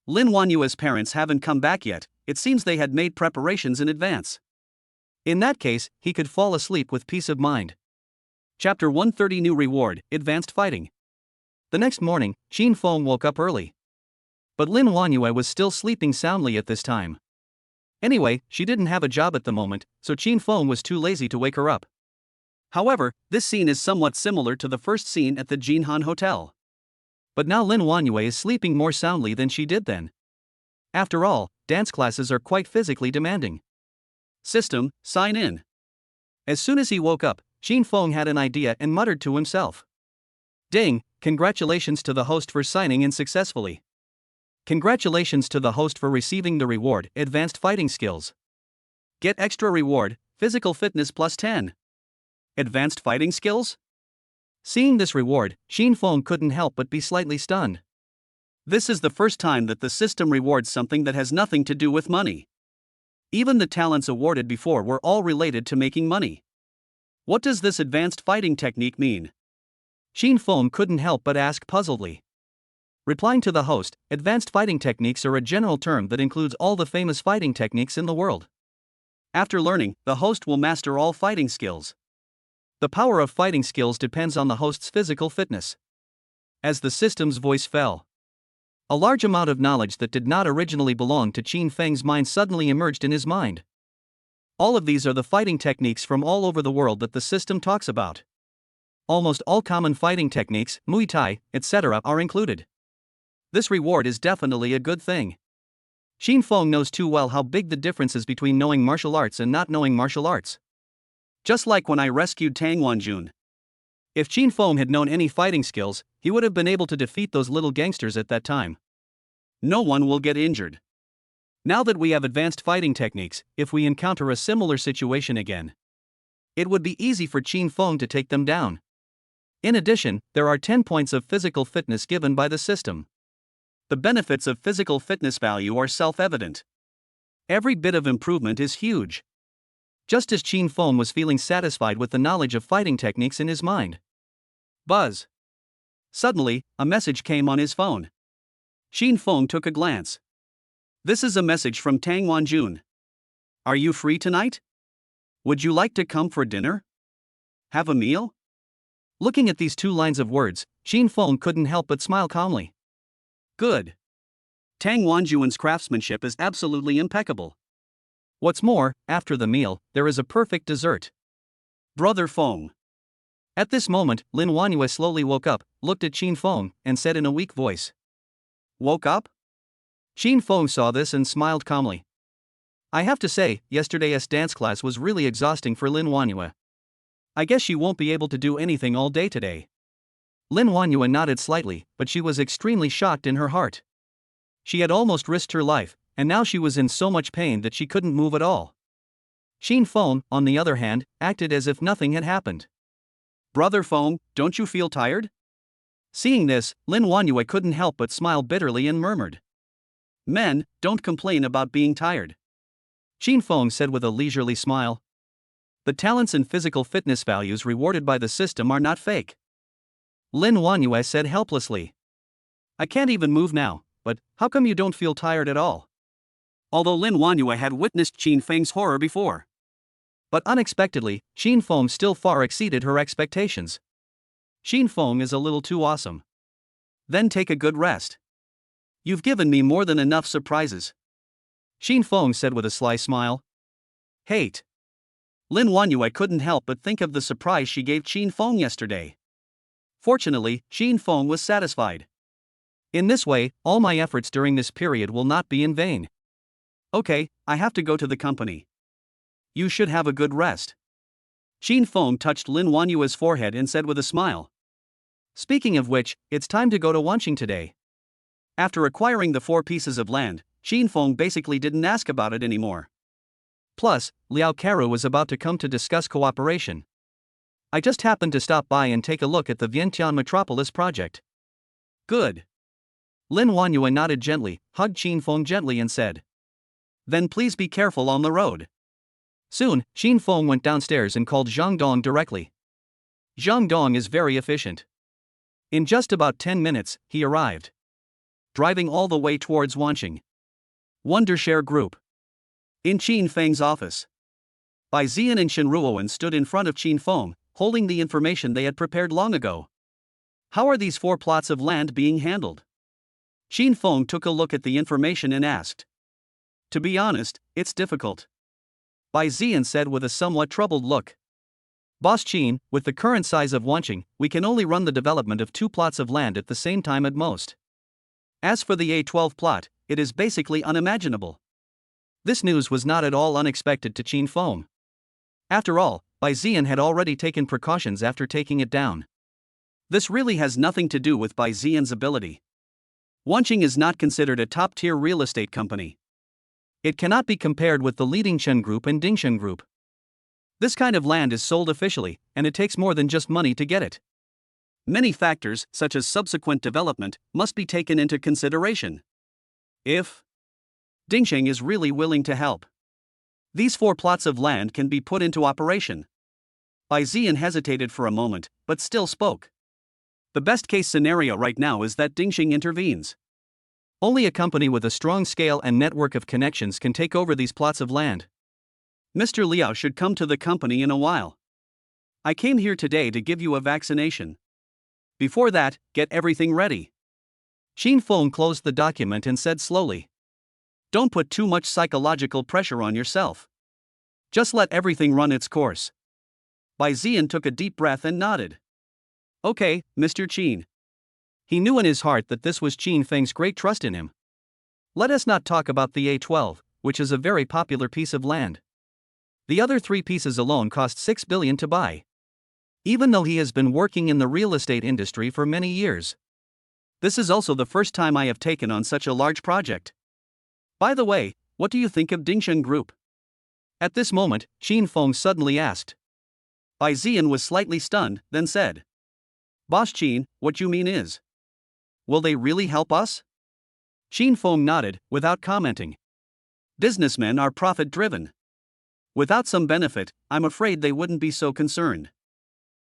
Lin Wanyue's parents haven't come back yet. It seems they had made preparations in advance. In that case, he could fall asleep with peace of mind. Chapter 130 New Reward, Advanced Fighting. The next morning, Qin Feng woke up early. But Lin Wanyue was still sleeping soundly at this time. Anyway, she didn't have a job at the moment, so Qin Feng was too lazy to wake her up. However, this scene is somewhat similar to the first scene at the Jinhan Hotel. But now Lin Wanyue is sleeping more soundly than she did then. After all, dance classes are quite physically demanding. System, sign in. As soon as he woke up, Qin Feng had an idea and muttered to himself. Ding, congratulations to the host for signing in successfully. Congratulations to the host for receiving the reward, Advanced Fighting Skills. Get extra reward, Physical Fitness plus 10. Advanced Fighting Skills? Seeing this reward, Qin Feng couldn't help but be slightly stunned. This is the first time that the system rewards something that has nothing to do with money. Even the talents awarded before were all related to making money. What does this advanced fighting technique mean? Qin Feng couldn't help but ask puzzledly. Replying to the host, advanced fighting techniques are a general term that includes all the famous fighting techniques in the world. After learning, the host will master all fighting skills. The power of fighting skills depends on the host's physical fitness. As the system's voice fell, a large amount of knowledge that did not originally belong to Qin Feng's mind suddenly emerged in his mind. All of these are the fighting techniques from all over the world that the system talks about. Almost all common fighting techniques, Muay Thai, etc., are included. This reward is definitely a good thing. Qin Feng knows too well how big the difference is between knowing martial arts and not knowing martial arts. Just like when I rescued Tang Wanjun. If Qin Feng had known any fighting skills, he would have been able to defeat those little gangsters at that time. No one will get injured. Now that we have advanced fighting techniques, if we encounter a similar situation again, it would be easy for Qin Feng to take them down. In addition, there are 10 points of physical fitness given by the system. The benefits of physical fitness value are self-evident. Every bit of improvement is huge. Just as Qin Feng was feeling satisfied with the knowledge of fighting techniques in his mind. Buzz. Suddenly, a message came on his phone. Qin Feng took a glance. This is a message from Tang Wanjun. Are you free tonight? Would you like to come for dinner? Have a meal? Looking at these two lines of words, Qin Feng couldn't help but smile calmly. Good. Tang Wanjun's craftsmanship is absolutely impeccable. What's more, after the meal, there is a perfect dessert. Brother Feng. At this moment, Lin Wanyue slowly woke up, looked at Qin Feng, and said in a weak voice. Woke up? Qin Feng saw this and smiled calmly. I have to say, yesterday's dance class was really exhausting for Lin Wanyue. I guess she won't be able to do anything all day today. Lin Wanyue nodded slightly, but she was extremely shocked in her heart. She had almost risked her life, and now she was in so much pain that she couldn't move at all. Qin Feng, on the other hand, acted as if nothing had happened. Brother Feng, don't you feel tired? Seeing this, Lin Wanyue couldn't help but smile bitterly and murmured. Men, don't complain about being tired. Qin Feng said with a leisurely smile. The talents and physical fitness values rewarded by the system are not fake. Lin Wanyue said helplessly. I can't even move now, but how come you don't feel tired at all? Although Lin Wanyue had witnessed Qin Feng's horror before. But unexpectedly, Qin Feng still far exceeded her expectations. Qin Feng is a little too awesome. Then take a good rest. You've given me more than enough surprises, Xin Feng said with a sly smile. Hate. Lin Wanyue couldn't help but think of the surprise she gave Xin Feng yesterday. Fortunately, Xin Feng was satisfied. In this way, all my efforts during this period will not be in vain. Okay, I have to go to the company. You should have a good rest. Xin Feng touched Lin Wanyue's forehead and said with a smile. Speaking of which, it's time to go to Wanqing today. After acquiring the 4 pieces of land, Xin Feng basically didn't ask about it anymore. Plus, Liao Karu was about to come to discuss cooperation. I just happened to stop by and take a look at the Vientiane Metropolis project. Good. Lin Wanyue nodded gently, hugged Xin Feng gently and said. Then please be careful on the road. Soon, Xin Feng went downstairs and called Zhang Dong directly. Zhang Dong is very efficient. In just about 10 minutes, he arrived. Driving all the way towards Wanqing. Wondershare Group. In Qin Feng's office. Bai Zian and Shen Ruowen stood in front of Qin Feng, holding the information they had prepared long ago. How are these 4 plots of land being handled? Qin Feng took a look at the information and asked. To be honest, it's difficult. Bai Zian said with a somewhat troubled look. Boss Qin, with the current size of Wanqing, we can only run the development of 2 plots of land at the same time at most. As for the A12 plot, it is basically unimaginable. This news was not at all unexpected to Qin Feng. After all, Bai Zian had already taken precautions after taking it down. This really has nothing to do with Bai Zian's ability. Wanqing is not considered a top-tier real estate company. It cannot be compared with the leading Chen Group and Dingshen Group. This kind of land is sold officially, and it takes more than just money to get it. Many factors, such as subsequent development, must be taken into consideration. If Dingsheng is really willing to help, these 4 plots of land can be put into operation. Bai Zian hesitated for a moment, but still spoke. The best-case scenario right now is that Dingsheng intervenes. Only a company with a strong scale and network of connections can take over these plots of land. Mr. Liao should come to the company in a while. I came here today to give you a vaccination. Before that, get everything ready. Qin Feng closed the document and said slowly. Don't put too much psychological pressure on yourself. Just let everything run its course. Bai Zian took a deep breath and nodded. Okay, Mr. Qin. He knew in his heart that this was Qin Feng's great trust in him. Let us not talk about the A12, which is a very popular piece of land. The other 3 pieces alone cost 6 billion to buy. Even though he has been working in the real estate industry for many years. This is also the first time I have taken on such a large project. By the way, what do you think of Dingshen Group? At this moment, Qin Feng suddenly asked. Bai Zian was slightly stunned, then said. Boss Qin, what you mean is? Will they really help us? Qin Feng nodded, without commenting. Businessmen are profit-driven. Without some benefit, I'm afraid they wouldn't be so concerned.